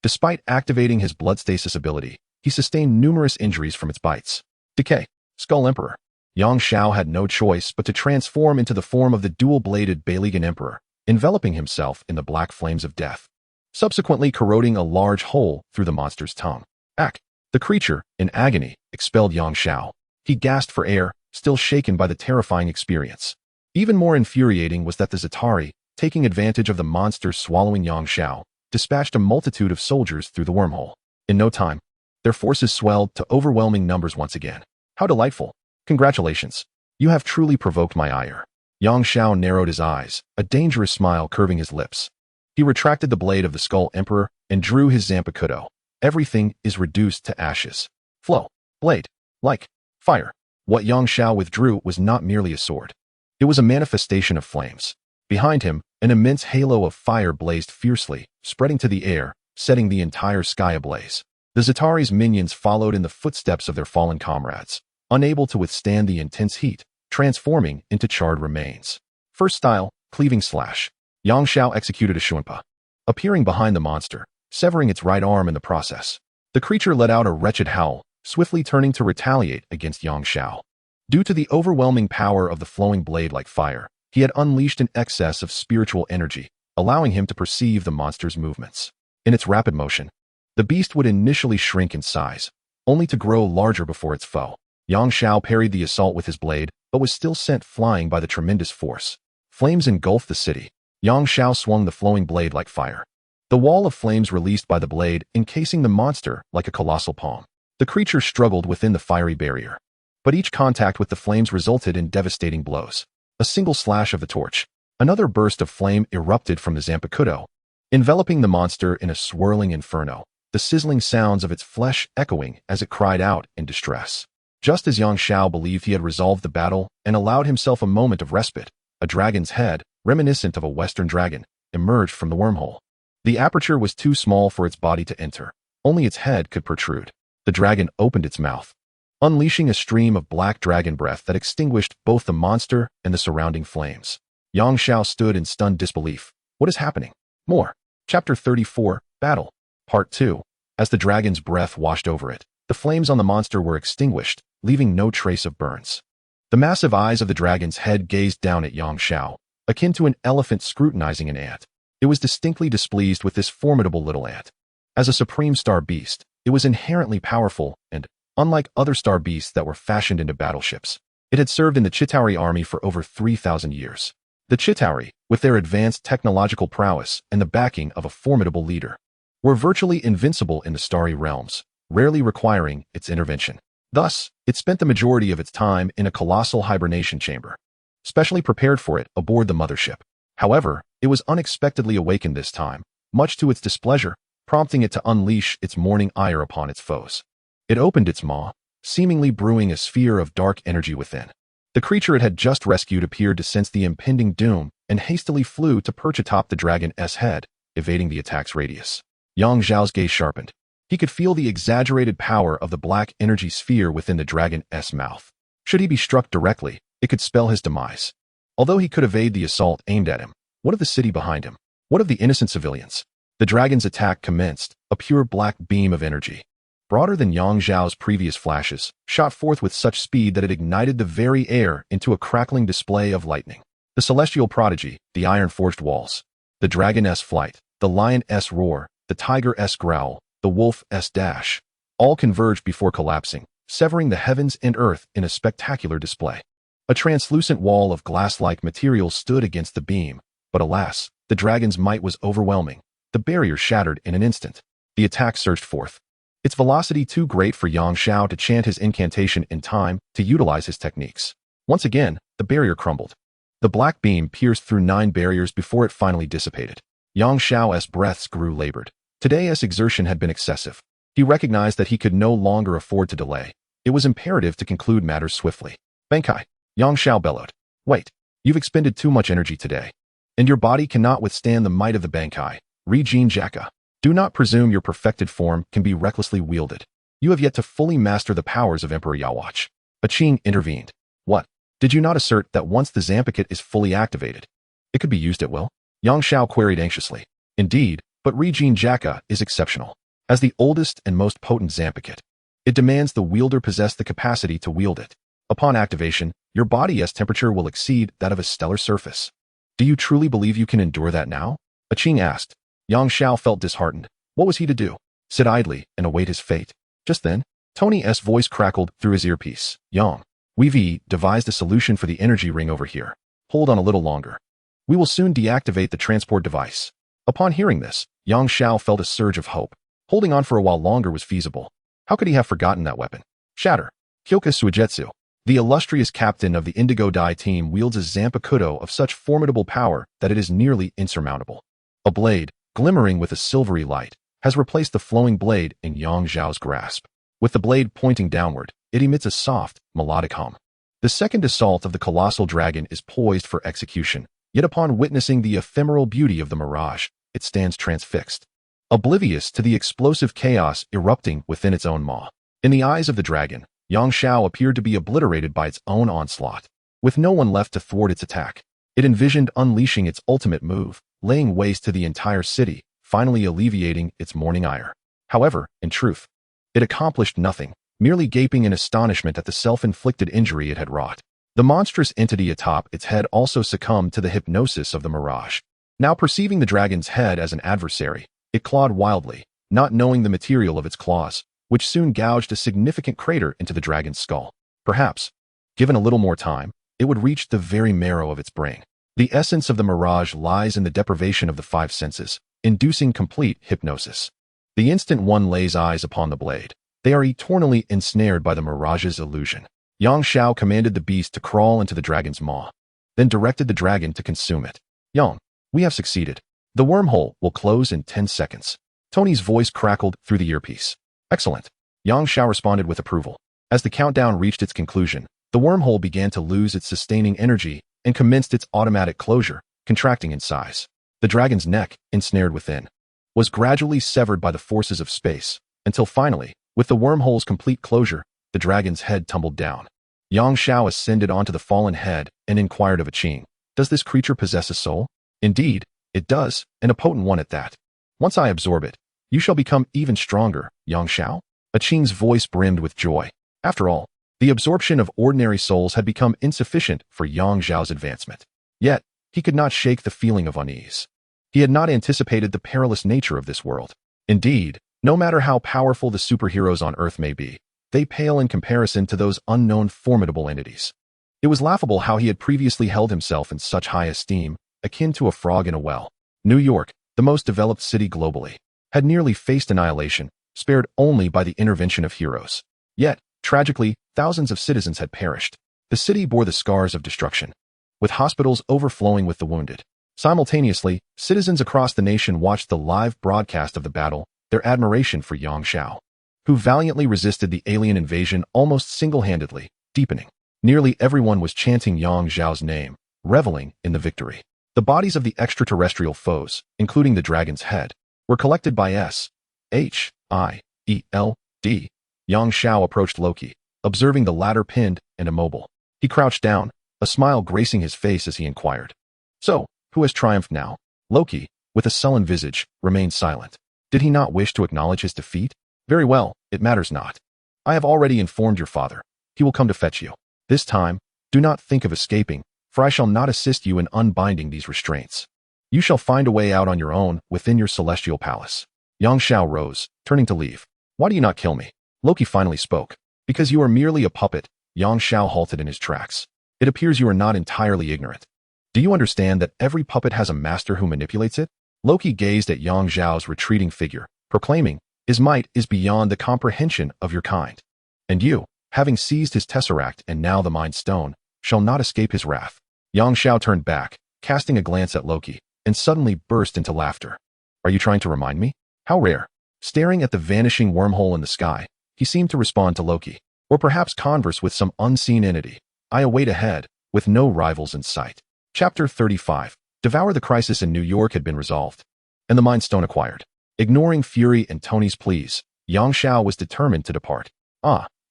Despite activating his blood stasis ability, he sustained numerous injuries from its bites. Decay. Skull Emperor. Yang Zhao had no choice but to transform into the form of the dual-bladed Beilegan Emperor, enveloping himself in the black flames of death, subsequently corroding a large hole through the monster's tongue. Ack! The creature, in agony, expelled Yang Zhao. He gasped for air, still shaken by the terrifying experience. Even more infuriating was that the Zatari, taking advantage of the monster swallowing Yang Zhao, dispatched a multitude of soldiers through the wormhole. In no time, their forces swelled to overwhelming numbers once again. How delightful! Congratulations! You have truly provoked my ire. Yang Zhao narrowed his eyes, a dangerous smile curving his lips. He retracted the blade of the Skull Emperor and drew his Zanpakutō. Everything is reduced to ashes. Flow. Blade. Like. Fire. What Yang Zhao withdrew was not merely a sword. It was a manifestation of flames. Behind him, an immense halo of fire blazed fiercely, spreading to the air, setting the entire sky ablaze. The Zatari's minions followed in the footsteps of their fallen comrades, unable to withstand the intense heat, transforming into charred remains. First style, cleaving slash. Yang Zhao executed a shunpa, appearing behind the monster, severing its right arm in the process. The creature let out a wretched howl, swiftly turning to retaliate against Yang Zhao. Due to the overwhelming power of the flowing blade like fire, he had unleashed an excess of spiritual energy, allowing him to perceive the monster's movements. In its rapid motion, the beast would initially shrink in size, only to grow larger before its foe. Yang Zhao parried the assault with his blade, but was still sent flying by the tremendous force. Flames engulfed the city. Yang Zhao swung the flowing blade like fire. The wall of flames released by the blade, encasing the monster like a colossal palm. The creature struggled within the fiery barrier, but each contact with the flames resulted in devastating blows. A single slash of the torch. Another burst of flame erupted from the Zanpakutō, enveloping the monster in a swirling inferno, the sizzling sounds of its flesh echoing as it cried out in distress. Just as Yang Zhao believed he had resolved the battle and allowed himself a moment of respite, a dragon's head, reminiscent of a Western dragon, emerged from the wormhole. The aperture was too small for its body to enter. Only its head could protrude. The dragon opened its mouth, unleashing a stream of black dragon breath that extinguished both the monster and the surrounding flames. Yang Zhao stood in stunned disbelief. What is happening? More. Chapter 34, Battle. Part 2. As the dragon's breath washed over it, the flames on the monster were extinguished, leaving no trace of burns. The massive eyes of the dragon's head gazed down at Yang Zhao, akin to an elephant scrutinizing an ant. It was distinctly displeased with this formidable little ant. As a supreme star beast, it was inherently powerful and, unlike other star beasts that were fashioned into battleships, it had served in the Chitauri army for over 3,000 years. The Chitauri, with their advanced technological prowess and the backing of a formidable leader, were virtually invincible in the starry realms, rarely requiring its intervention. Thus, it spent the majority of its time in a colossal hibernation chamber, specially prepared for it aboard the mothership. However, it was unexpectedly awakened this time, much to its displeasure, prompting it to unleash its morning ire upon its foes. It opened its maw, seemingly brewing a sphere of dark energy within. The creature it had just rescued appeared to sense the impending doom and hastily flew to perch atop the dragon's head, evading the attack's radius. Yang Zhao's gaze sharpened. He could feel the exaggerated power of the black energy sphere within the dragon's mouth. Should he be struck directly, it could spell his demise. Although he could evade the assault aimed at him, what of the city behind him? What of the innocent civilians? The dragon's attack commenced, a pure black beam of energy, broader than Yang Zhao's previous flashes, shot forth with such speed that it ignited the very air into a crackling display of lightning. The celestial prodigy, the iron-forged walls, the dragon's flight, the lion's roar, the tiger's growl, the wolf's dash, all converged before collapsing, severing the heavens and earth in a spectacular display. A translucent wall of glass-like material stood against the beam, but alas, the dragon's might was overwhelming. the barrier shattered in an instant. The attack surged forth, its velocity too great for Yang Xiao to chant his incantation in time to utilize his techniques. Once again, the barrier crumbled. The black beam pierced through 9 barriers before it finally dissipated. Yang Xiao's breaths grew labored. Today's exertion had been excessive. He recognized that he could no longer afford to delay. It was imperative to conclude matters swiftly. Bankai, Yang Xiao bellowed. Wait, you've expended too much energy today, and your body cannot withstand the might of the Bankai. Rijin Jaka. Do not presume your perfected form can be recklessly wielded. You have yet to fully master the powers of Emperor Yawatch. Qing intervened. What? Did you not assert that once the Zanpakutō is fully activated, it could be used at will? Yang Xiao queried anxiously. Indeed, but Rijin Jaka is exceptional. As the oldest and most potent Zanpakutō, it demands the wielder possess the capacity to wield it. Upon activation, your body's temperature will exceed that of a stellar surface. Do you truly believe you can endure that now? Qing asked. Yang Xiao felt disheartened. What was he to do? Sit idly and await his fate. Just then, Tony's voice crackled through his earpiece. Yang, we've devised a solution for the energy ring over here. Hold on a little longer. We will soon deactivate the transport device. Upon hearing this, Yang Xiao felt a surge of hope. Holding on for a while longer was feasible. How could he have forgotten that weapon? Shatter. Kyoka Suigetsu, the illustrious captain of the Indigo Dai team, wields a Zanpakutō of such formidable power that it is nearly insurmountable. A blade, glimmering with a silvery light, has replaced the flowing blade in Yang Xiao's grasp. With the blade pointing downward, it emits a soft, melodic hum. The second assault of the colossal dragon is poised for execution, yet upon witnessing the ephemeral beauty of the mirage, it stands transfixed, oblivious to the explosive chaos erupting within its own maw. In the eyes of the dragon, Yang Xiao appeared to be obliterated by its own onslaught. With no one left to thwart its attack, it envisioned unleashing its ultimate move, laying waste to the entire city, finally alleviating its morning ire. However, in truth, it accomplished nothing, merely gaping in astonishment at the self-inflicted injury it had wrought. The monstrous entity atop its head also succumbed to the hypnosis of the mirage. Now perceiving the dragon's head as an adversary, it clawed wildly, not knowing the material of its claws, which soon gouged a significant crater into the dragon's skull. Perhaps, given a little more time, it would reach the very marrow of its brain. The essence of the mirage lies in the deprivation of the 5 senses, inducing complete hypnosis. The instant one lays eyes upon the blade, they are eternally ensnared by the mirage's illusion. Yang Xiao commanded the beast to crawl into the dragon's maw, then directed the dragon to consume it. Yang, we have succeeded. The wormhole will close in 10 seconds. Tony's voice crackled through the earpiece. Excellent. Yang Xiao responded with approval. As the countdown reached its conclusion, the wormhole began to lose its sustaining energy and commenced its automatic closure, contracting in size. The dragon's neck, ensnared within, was gradually severed by the forces of space, until finally, with the wormhole's complete closure, the dragon's head tumbled down. Yang Xiao ascended onto the fallen head and inquired of Qing, does this creature possess a soul? Indeed, it does, and a potent one at that. Once I absorb it, you shall become even stronger, Yang Xiao. Qing's voice brimmed with joy. After all, the absorption of ordinary souls had become insufficient for Yang Xiao's advancement. Yet, he could not shake the feeling of unease. He had not anticipated the perilous nature of this world. Indeed, no matter how powerful the superheroes on Earth may be, they pale in comparison to those unknown formidable entities. It was laughable how he had previously held himself in such high esteem, akin to a frog in a well. New York, the most developed city globally, had nearly faced annihilation, spared only by the intervention of heroes. Yet, tragically, thousands of citizens had perished. The city bore the scars of destruction, with hospitals overflowing with the wounded. Simultaneously, citizens across the nation watched the live broadcast of the battle, their admiration for Yang Xiao, who valiantly resisted the alien invasion almost single-handedly, deepening. Nearly everyone was chanting Yang Xiao's name, reveling in the victory. The bodies of the extraterrestrial foes, including the dragon's head, were collected by S.H.I.E.L.D. Yang Xiao approached Loki, observing the latter pinned and immobile. He crouched down, a smile gracing his face as he inquired. So, who has triumphed now? Loki, with a sullen visage, remained silent. Did he not wish to acknowledge his defeat? Very well, it matters not. I have already informed your father. He will come to fetch you. This time, do not think of escaping, for I shall not assist you in unbinding these restraints. You shall find a way out on your own within your celestial palace. Yang Xiao rose, turning to leave. Why do you not kill me? Loki finally spoke. Because you are merely a puppet. Yang Xiao halted in his tracks. It appears you are not entirely ignorant. Do you understand that every puppet has a master who manipulates it? Loki gazed at Yang Zhao's retreating figure, proclaiming, "His might is beyond the comprehension of your kind. And you, having seized his tesseract and now the Mind Stone, shall not escape his wrath." Yang Zhao turned back, casting a glance at Loki, and suddenly burst into laughter. "Are you trying to remind me? How rare." Staring at the vanishing wormhole in the sky, he seemed to respond to Loki, or perhaps converse with some unseen entity. "I await ahead, with no rivals in sight." Chapter 35. Devour the crisis in New York had been resolved, and the Mind Stone acquired. Ignoring Fury and Tony's pleas, Yang Zhao was determined to depart.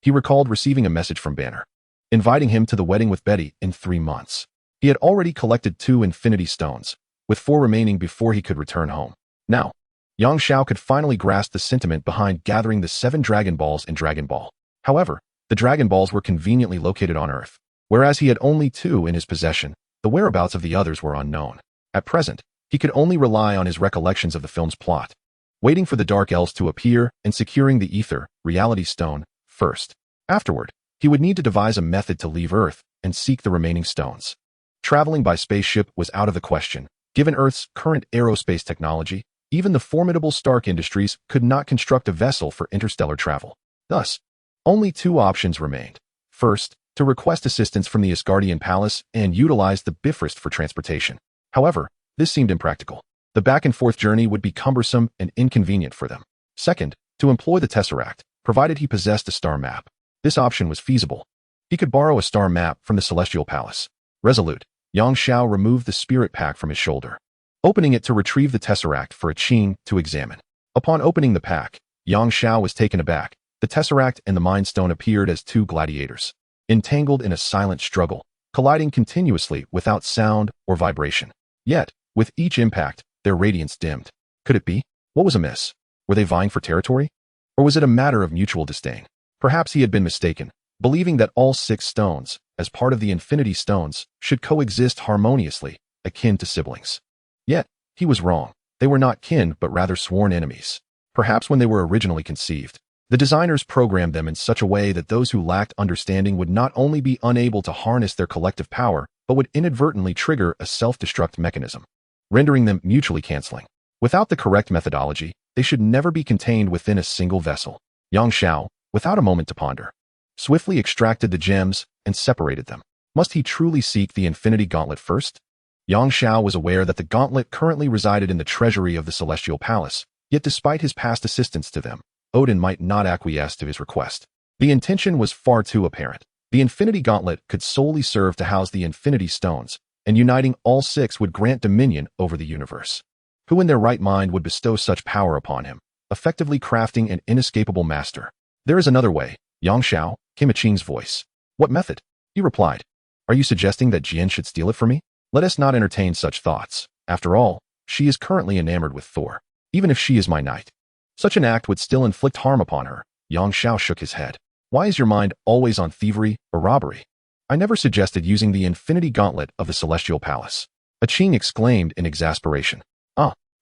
He recalled receiving a message from Banner, inviting him to the wedding with Betty in 3 months. He had already collected 2 Infinity Stones, with 4 remaining before he could return home. Now, Yang Zhao could finally grasp the sentiment behind gathering the 7 Dragon Balls in Dragon Ball. However, the Dragon Balls were conveniently located on Earth. Whereas he had only 2 in his possession, the whereabouts of the others were unknown. At present, he could only rely on his recollections of the film's plot, waiting for the Dark Elves to appear and securing the Ether, Reality Stone, first. Afterward, he would need to devise a method to leave Earth and seek the remaining stones. Traveling by spaceship was out of the question. Given Earth's current aerospace technology, even the formidable Stark Industries could not construct a vessel for interstellar travel. Thus, only 2 options remained. First, to request assistance from the Asgardian Palace and utilize the Bifrost for transportation. However, this seemed impractical. The back-and-forth journey would be cumbersome and inconvenient for them. Second, to employ the Tesseract, provided he possessed a star map. This option was feasible. He could borrow a star map from the Celestial Palace. Resolute, Yang Zhao removed the spirit pack from his shoulder, opening it to retrieve the Tesseract for a Qing to examine. Upon opening the pack, Yang Zhao was taken aback. The Tesseract and the Mind Stone appeared as 2 gladiators, entangled in a silent struggle, colliding continuously without sound or vibration. Yet, with each impact, their radiance dimmed. Could it be? What was amiss? Were they vying for territory? Or was it a matter of mutual disdain? Perhaps he had been mistaken, believing that all 6 stones, as part of the Infinity Stones, should coexist harmoniously, akin to siblings. Yet, he was wrong. They were not kin but rather sworn enemies. Perhaps when they were originally conceived, the designers programmed them in such a way that those who lacked understanding would not only be unable to harness their collective power, but would inadvertently trigger a self-destruct mechanism, rendering them mutually canceling. Without the correct methodology, they should never be contained within a single vessel. Yang Zhao, without a moment to ponder, swiftly extracted the gems and separated them. Must he truly seek the Infinity Gauntlet first? Yang Zhao was aware that the gauntlet currently resided in the treasury of the Celestial Palace, yet despite his past assistance to them, Odin might not acquiesce to his request. The intention was far too apparent. The Infinity Gauntlet could solely serve to house the Infinity Stones, and uniting all 6 would grant dominion over the universe. Who in their right mind would bestow such power upon him, effectively crafting an inescapable master? "There is another way, Yang Zhao," came a Qing's voice. "What method?" He replied. "Are you suggesting that Jian should steal it from me? Let us not entertain such thoughts. After all, she is currently enamored with Thor, even if she is my knight. Such an act would still inflict harm upon her." Yang Zhao shook his head. "Why is your mind always on thievery or robbery? I never suggested using the Infinity Gauntlet of the Celestial Palace." A Qing exclaimed in exasperation.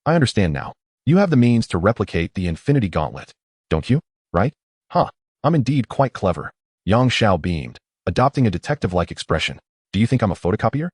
I understand now. You have the means to replicate the Infinity Gauntlet, don't you? Right? I'm indeed quite clever." Yang Zhao beamed, adopting a detective-like expression. "Do you think I'm a photocopier?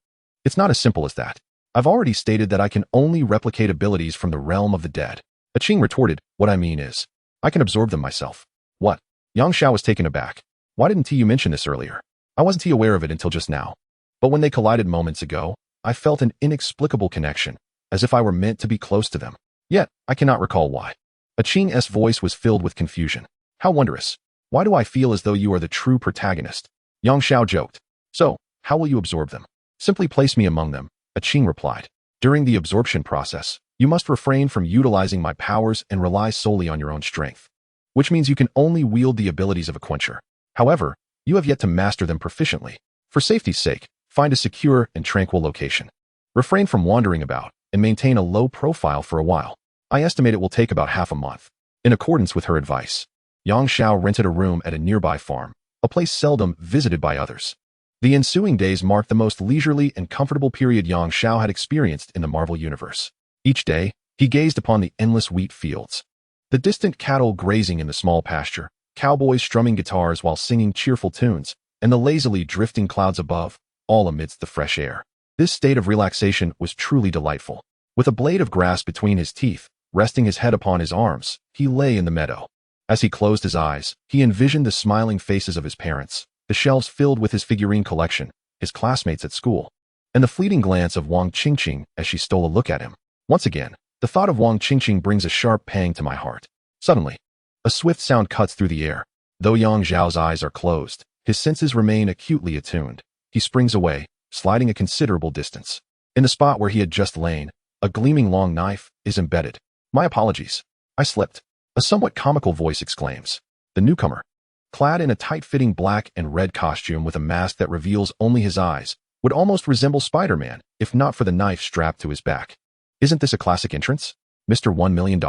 It's not as simple as that. I've already stated that I can only replicate abilities from the realm of the dead." A Qing retorted, "What I mean is, I can absorb them myself." "What?" Yang Zhao was taken aback. "Why didn't you mention this earlier? I wasn't aware of it until just now. But when they collided moments ago, I felt an inexplicable connection, as if I were meant to be close to them. Yet, I cannot recall why." A Qing's voice was filled with confusion. "How wondrous. Why do I feel as though you are the true protagonist?" Yang Zhao joked. "So, how will you absorb them?" "Simply place me among them," a Qing replied. "During the absorption process, you must refrain from utilizing my powers and rely solely on your own strength, which means you can only wield the abilities of a quencher. However, you have yet to master them proficiently. For safety's sake, find a secure and tranquil location. Refrain from wandering about, and maintain a low profile for a while. I estimate it will take about half a month." In accordance with her advice, Yang Zhao rented a room at a nearby farm, a place seldom visited by others. The ensuing days marked the most leisurely and comfortable period Yang Zhao had experienced in the Marvel Universe. Each day, he gazed upon the endless wheat fields, the distant cattle grazing in the small pasture, cowboys strumming guitars while singing cheerful tunes, and the lazily drifting clouds above, all amidst the fresh air. This state of relaxation was truly delightful. With a blade of grass between his teeth, resting his head upon his arms, he lay in the meadow. As he closed his eyes, he envisioned the smiling faces of his parents, the shelves filled with his figurine collection, his classmates at school, and the fleeting glance of Wang Qingqing as she stole a look at him. Once again, the thought of Wang Qingqing brings a sharp pang to my heart. Suddenly, a swift sound cuts through the air. Though Yang Zhao's eyes are closed, his senses remain acutely attuned. He springs away, sliding a considerable distance. In the spot where he had just lain, a gleaming long knife is embedded. My apologies. I slipped. A somewhat comical voice exclaims. The newcomer, clad in a tight-fitting black and red costume with a mask that reveals only his eyes, would almost resemble Spider-Man if not for the knife strapped to his back. Isn't this a classic entrance? Mr. $1 million?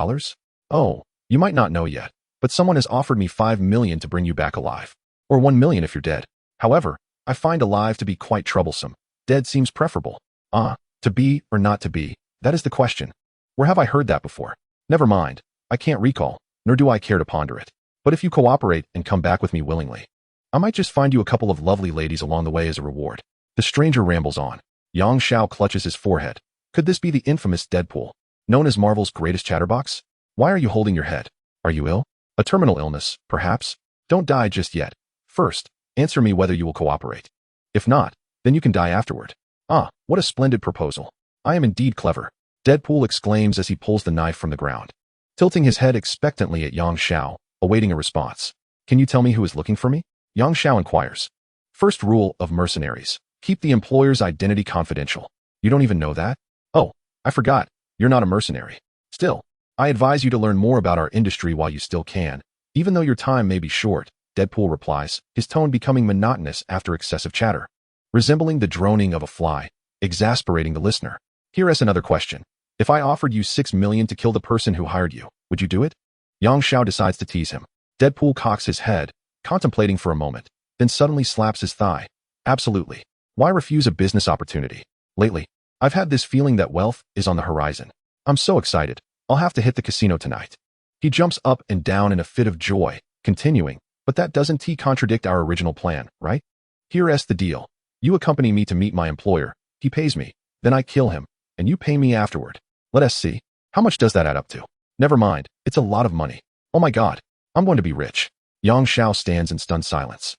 Oh, you might not know yet, but someone has offered me $5 million to bring you back alive. Or $1 million if you're dead. However, I find alive to be quite troublesome. Dead seems preferable. To be or not to be, that is the question. Where have I heard that before? Never mind, I can't recall, nor do I care to ponder it. But if you cooperate and come back with me willingly, I might just find you a couple of lovely ladies along the way as a reward. The stranger rambles on. Yang Zhao clutches his forehead. Could this be the infamous Deadpool, known as Marvel's greatest chatterbox? Why are you holding your head? Are you ill? A terminal illness, perhaps? Don't die just yet. First, answer me whether you will cooperate. If not, then you can die afterward. What a splendid proposal. I am indeed clever. Deadpool exclaims as he pulls the knife from the ground, tilting his head expectantly at Yang Zhao, awaiting a response. Can you tell me who is looking for me? Yang Zhao inquires. First rule of mercenaries. Keep the employer's identity confidential. You don't even know that? Oh, I forgot. You're not a mercenary. Still, I advise you to learn more about our industry while you still can, even though your time may be short, Deadpool replies, his tone becoming monotonous after excessive chatter, resembling the droning of a fly, exasperating the listener. Here is another question. If I offered you $6 million to kill the person who hired you, would you do it? Yang Zhao decides to tease him. Deadpool cocks his head, contemplating for a moment, then suddenly slaps his thigh. Absolutely. Why refuse a business opportunity? Lately, I've had this feeling that wealth is on the horizon. I'm so excited. I'll have to hit the casino tonight. He jumps up and down in a fit of joy, continuing, but that doesn't contradict our original plan, right? Here's the deal. You accompany me to meet my employer, he pays me, then I kill him, and you pay me afterward. Let us see. How much does that add up to? Never mind, it's a lot of money. Oh my god, I'm going to be rich. Yang Zhao stands in stunned silence,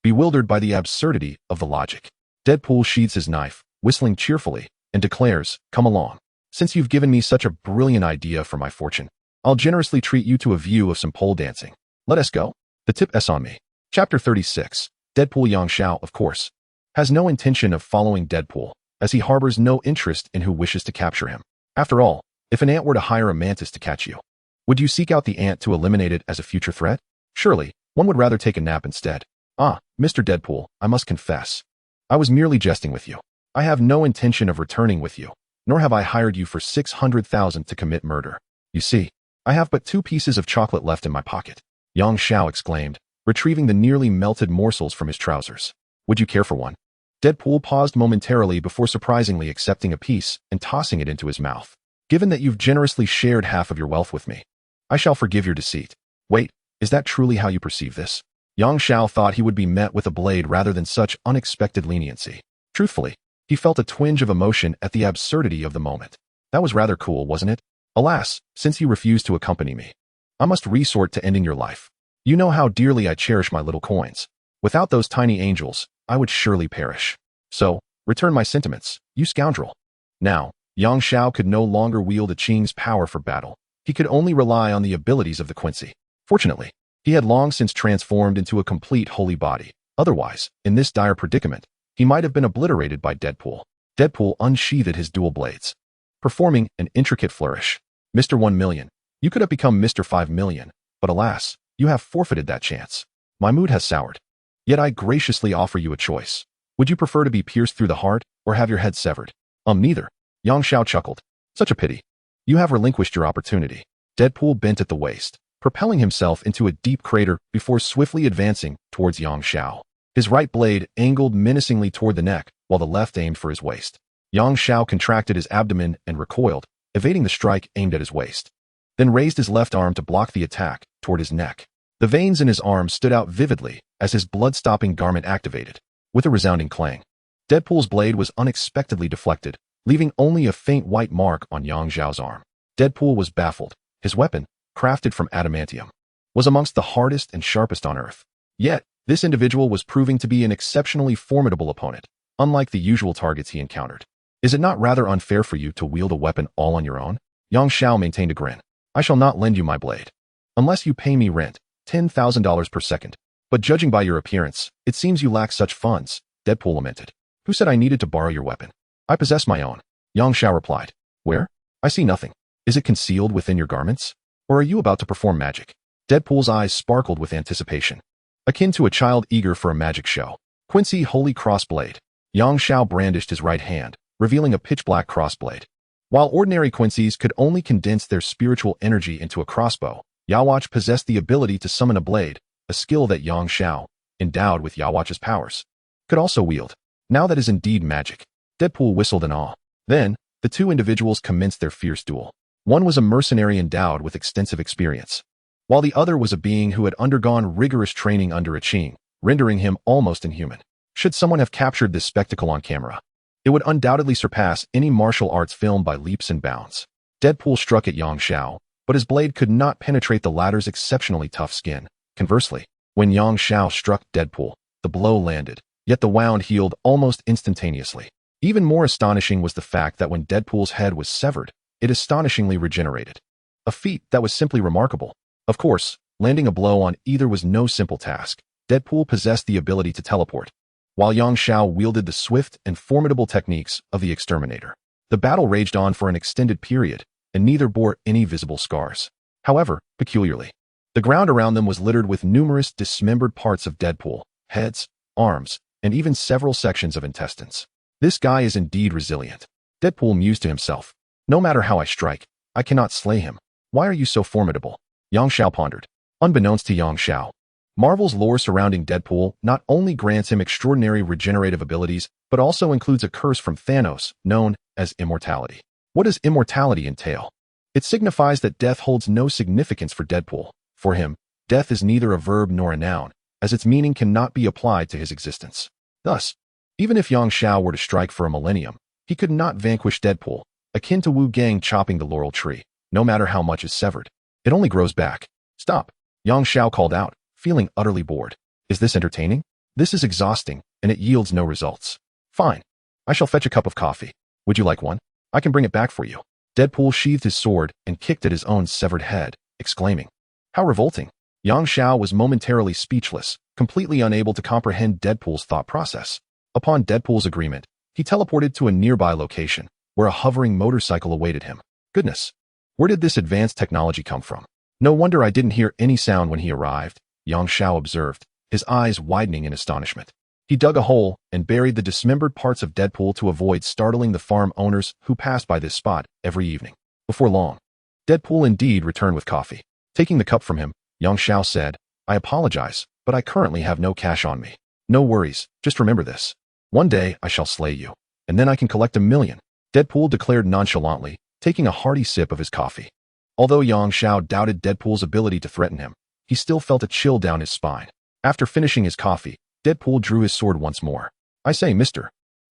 bewildered by the absurdity of the logic. Deadpool sheathes his knife, whistling cheerfully, and declares, come along. Since you've given me such a brilliant idea for my fortune, I'll generously treat you to a view of some pole dancing. Let us go. The tip is on me. Chapter 36. Deadpool. Yang Zhao, of course, has no intention of following Deadpool, as he harbors no interest in who wishes to capture him. After all, if an ant were to hire a mantis to catch you, would you seek out the ant to eliminate it as a future threat? Surely, one would rather take a nap instead. Mr. Deadpool, I must confess. I was merely jesting with you. I have no intention of returning with you, nor have I hired you for 600,000 to commit murder. You see, I have but 2 pieces of chocolate left in my pocket. Yang Zhao exclaimed, retrieving the nearly melted morsels from his trousers. Would you care for one? Deadpool paused momentarily before surprisingly accepting a piece and tossing it into his mouth. Given that you've generously shared half of your wealth with me, I shall forgive your deceit. Wait, is that truly how you perceive this? Yang Zhao thought he would be met with a blade rather than such unexpected leniency. Truthfully, he felt a twinge of emotion at the absurdity of the moment. That was rather cool, wasn't it? Alas, since you refuse to accompany me, I must resort to ending your life. You know how dearly I cherish my little coins. Without those tiny angels, I would surely perish. So, return my sentiments, you scoundrel. Now, Yang Zhao could no longer wield a Qing's power for battle. He could only rely on the abilities of the Quincy. Fortunately, he had long since transformed into a complete holy body. Otherwise, in this dire predicament, he might have been obliterated by Deadpool. Deadpool unsheathed his dual blades, performing an intricate flourish. Mr. 1 million, you could have become Mr. 5 million, but alas, you have forfeited that chance. My mood has soured. Yet I graciously offer you a choice. Would you prefer to be pierced through the heart, or have your head severed? Neither. Yang Zhao chuckled. Such a pity. You have relinquished your opportunity. Deadpool bent at the waist, propelling himself into a deep crater before swiftly advancing towards Yang Zhao. His right blade angled menacingly toward the neck, while the left aimed for his waist. Yang Zhao contracted his abdomen and recoiled, evading the strike aimed at his waist, then raised his left arm to block the attack toward his neck. The veins in his arm stood out vividly as his blood-stopping garment activated, with a resounding clang. Deadpool's blade was unexpectedly deflected, leaving only a faint white mark on Yang Xiao's arm. Deadpool was baffled. His weapon, crafted from adamantium, was amongst the hardest and sharpest on Earth. Yet, this individual was proving to be an exceptionally formidable opponent, unlike the usual targets he encountered. Is it not rather unfair for you to wield a weapon all on your own? Yang Xiao maintained a grin. I shall not lend you my blade. Unless you pay me rent, $10,000 per second. But judging by your appearance, it seems you lack such funds, Deadpool lamented. Who said I needed to borrow your weapon? I possess my own. Yang Xiao replied. Where? I see nothing. Is it concealed within your garments? Or are you about to perform magic? Deadpool's eyes sparkled with anticipation, akin to a child eager for a magic show. Quincy Holy Crossblade. Yang Xiao brandished his right hand, revealing a pitch-black crossblade. While ordinary Quincy's could only condense their spiritual energy into a crossbow, Yawatch possessed the ability to summon a blade, a skill that Yang Xiao, endowed with Yawatch's powers, could also wield. Now that is indeed magic. Deadpool whistled in awe. Then, the two individuals commenced their fierce duel. One was a mercenary endowed with extensive experience, while the other was a being who had undergone rigorous training under a Qing, rendering him almost inhuman. Should someone have captured this spectacle on camera, it would undoubtedly surpass any martial arts film by leaps and bounds. Deadpool struck at Yang Xiao, but his blade could not penetrate the latter's exceptionally tough skin. Conversely, when Yang Xiao struck Deadpool, the blow landed, yet the wound healed almost instantaneously. Even more astonishing was the fact that when Deadpool's head was severed, it astonishingly regenerated. A feat that was simply remarkable. Of course, landing a blow on either was no simple task. Deadpool possessed the ability to teleport, while Yang Xiao wielded the swift and formidable techniques of the exterminator. The battle raged on for an extended period, and neither bore any visible scars. However, peculiarly, the ground around them was littered with numerous dismembered parts of Deadpool, heads, arms, and even several sections of intestines. This guy is indeed resilient. Deadpool mused to himself. No matter how I strike, I cannot slay him. Why are you so formidable? Yang Xiao pondered. Unbeknownst to Yang Xiao, Marvel's lore surrounding Deadpool not only grants him extraordinary regenerative abilities, but also includes a curse from Thanos, known as immortality. What does immortality entail? It signifies that death holds no significance for Deadpool. For him, death is neither a verb nor a noun, as its meaning cannot be applied to his existence. Thus, even if Yang Xiao were to strike for a millennium, he could not vanquish Deadpool, akin to Wu Gang chopping the laurel tree. No matter how much is severed, it only grows back. Stop, Yang Xiao called out, feeling utterly bored. Is this entertaining? This is exhausting, and it yields no results. Fine. I shall fetch a cup of coffee. Would you like one? I can bring it back for you. Deadpool sheathed his sword and kicked at his own severed head, exclaiming, How revolting! Yang Xiao was momentarily speechless, completely unable to comprehend Deadpool's thought process. Upon Deadpool's agreement, he teleported to a nearby location, where a hovering motorcycle awaited him. Goodness! Where did this advanced technology come from? No wonder I didn't hear any sound when he arrived, Yang Xiao observed, his eyes widening in astonishment. He dug a hole and buried the dismembered parts of Deadpool to avoid startling the farm owners who passed by this spot every evening. Before long, Deadpool indeed returned with coffee. Taking the cup from him, Yang Xiao said, I apologize, but I currently have no cash on me. No worries, just remember this. One day I shall slay you, and then I can collect $1 million. Deadpool declared nonchalantly, taking a hearty sip of his coffee. Although Yang Xiao doubted Deadpool's ability to threaten him, he still felt a chill down his spine. After finishing his coffee, Deadpool drew his sword once more. I say, Mr.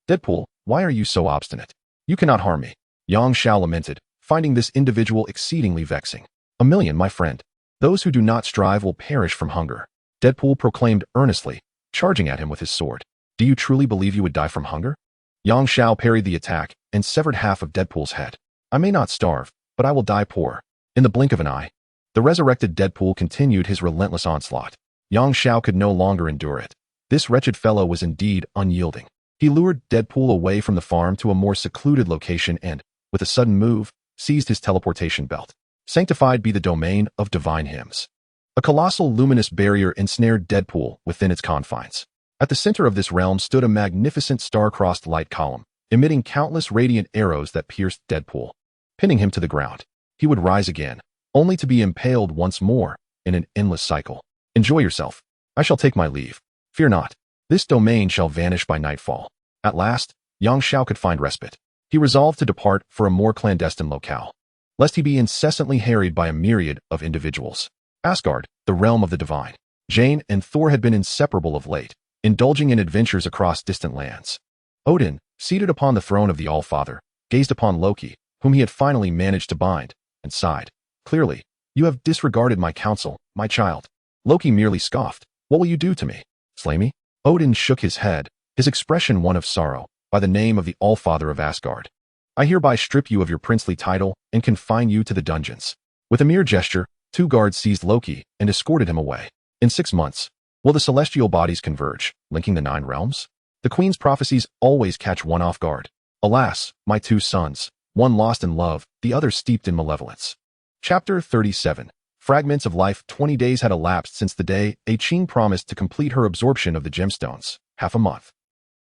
Deadpool, why are you so obstinate? You cannot harm me. Yang Xiao lamented, finding this individual exceedingly vexing. $1 million, my friend. Those who do not strive will perish from hunger. Deadpool proclaimed earnestly, charging at him with his sword. Do you truly believe you would die from hunger? Yang Xiao parried the attack and severed half of Deadpool's head. I may not starve, but I will die poor. In the blink of an eye, the resurrected Deadpool continued his relentless onslaught. Yang Xiao could no longer endure it. This wretched fellow was indeed unyielding. He lured Deadpool away from the farm to a more secluded location and, with a sudden move, seized his teleportation belt. Sanctified be the domain of divine hymns. A colossal luminous barrier ensnared Deadpool within its confines. At the center of this realm stood a magnificent star-crossed light column, emitting countless radiant arrows that pierced Deadpool, pinning him to the ground. He would rise again, only to be impaled once more in an endless cycle. Enjoy yourself. I shall take my leave. Fear not. This domain shall vanish by nightfall. At last, Yang Xiao could find respite. He resolved to depart for a more clandestine locale, lest he be incessantly harried by a myriad of individuals. Asgard, the realm of the divine. Jane and Thor had been inseparable of late, indulging in adventures across distant lands. Odin, seated upon the throne of the All-Father, gazed upon Loki, whom he had finally managed to bind, and sighed. Clearly, you have disregarded my counsel, my child. Loki merely scoffed. What will you do to me? Slay me? Odin shook his head, his expression one of sorrow. By the name of the Allfather of Asgard, I hereby strip you of your princely title and confine you to the dungeons. With a mere gesture, 2 guards seized Loki and escorted him away. In 6 months, will the celestial bodies converge, linking the 9 realms? The queen's prophecies always catch one off guard. Alas, my 2 sons, one lost in love, the other steeped in malevolence. Chapter 37. Fragments of life. 20 days had elapsed since the day Aizen promised to complete her absorption of the gemstones, half a month.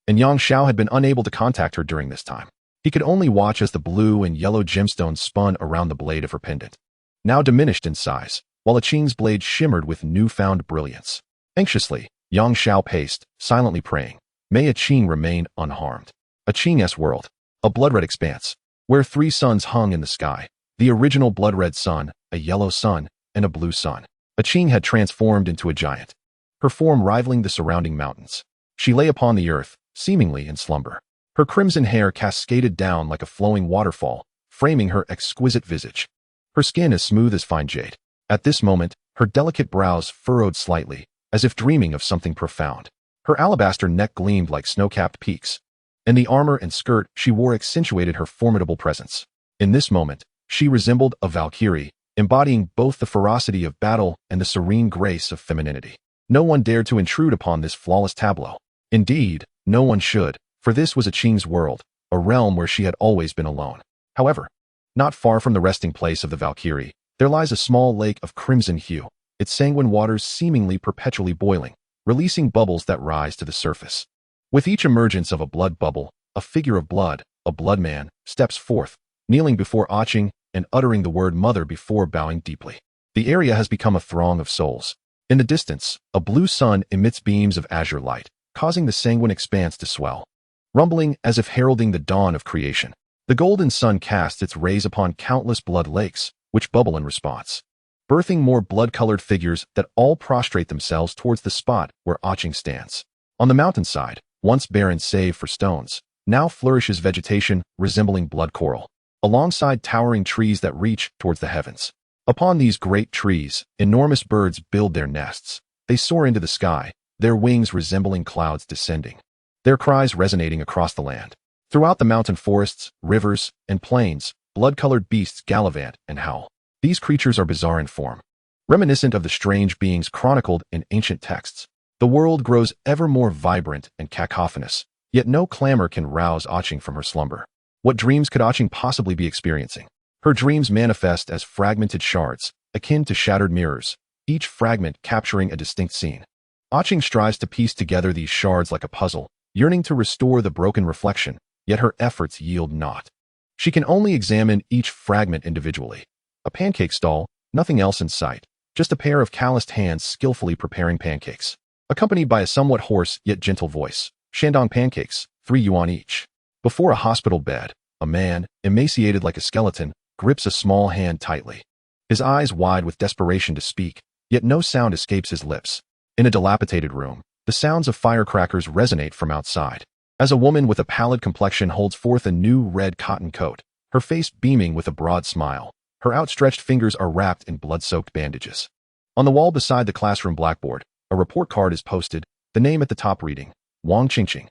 And Yang Xiao had been unable to contact her during this time. He could only watch as the blue and yellow gemstones spun around the blade of her pendant, now diminished in size, while Aizen's blade shimmered with newfound brilliance. Anxiously, Yang Xiao paced, silently praying, may Aizen remain unharmed. Aizen's world, a blood-red expanse, where 3 suns hung in the sky, the original blood-red sun, a yellow sun, and a blue sun. Aizen had transformed into a giant, her form rivaling the surrounding mountains. She lay upon the earth, seemingly in slumber. Her crimson hair cascaded down like a flowing waterfall, framing her exquisite visage. Her skin as smooth as fine jade. At this moment, her delicate brows furrowed slightly, as if dreaming of something profound. Her alabaster neck gleamed like snow-capped peaks, and the armor and skirt she wore accentuated her formidable presence. In this moment, she resembled a valkyrie, embodying both the ferocity of battle and the serene grace of femininity. No one dared to intrude upon this flawless tableau. Indeed, no one should, for this was Aizen's world, a realm where she had always been alone. However, not far from the resting place of the Valkyrie, there lies a small lake of crimson hue, its sanguine waters seemingly perpetually boiling, releasing bubbles that rise to the surface. With each emergence of a blood bubble, a figure of blood, a blood man, steps forth, kneeling before Aizen and uttering the word mother before bowing deeply. The area has become a throng of souls. In the distance, a blue sun emits beams of azure light, causing the sanguine expanse to swell, rumbling as if heralding the dawn of creation. The golden sun casts its rays upon countless blood lakes, which bubble in response, birthing more blood-colored figures that all prostrate themselves towards the spot where Aizen stands. On the mountainside, once barren save for stones, now flourishes vegetation resembling blood coral, alongside towering trees that reach towards the heavens. Upon these great trees, enormous birds build their nests. They soar into the sky, their wings resembling clouds descending, their cries resonating across the land. Throughout the mountain forests, rivers, and plains, blood-colored beasts gallivant and howl. These creatures are bizarre in form, reminiscent of the strange beings chronicled in ancient texts. The world grows ever more vibrant and cacophonous, yet no clamor can rouse Aizen from her slumber. What dreams could Aizen possibly be experiencing? Her dreams manifest as fragmented shards, akin to shattered mirrors, each fragment capturing a distinct scene. Aizen strives to piece together these shards like a puzzle, yearning to restore the broken reflection, yet her efforts yield naught. She can only examine each fragment individually. A pancake stall, nothing else in sight, just a pair of calloused hands skillfully preparing pancakes, accompanied by a somewhat hoarse yet gentle voice. Shandong pancakes, 3 yuan each. Before a hospital bed, a man, emaciated like a skeleton, grips a small hand tightly. His eyes wide with desperation to speak, yet no sound escapes his lips. In a dilapidated room, the sounds of firecrackers resonate from outside. As a woman with a pallid complexion holds forth a new red cotton coat, her face beaming with a broad smile, her outstretched fingers are wrapped in blood-soaked bandages. On the wall beside the classroom blackboard, a report card is posted, the name at the top reading, Wang Qingqing.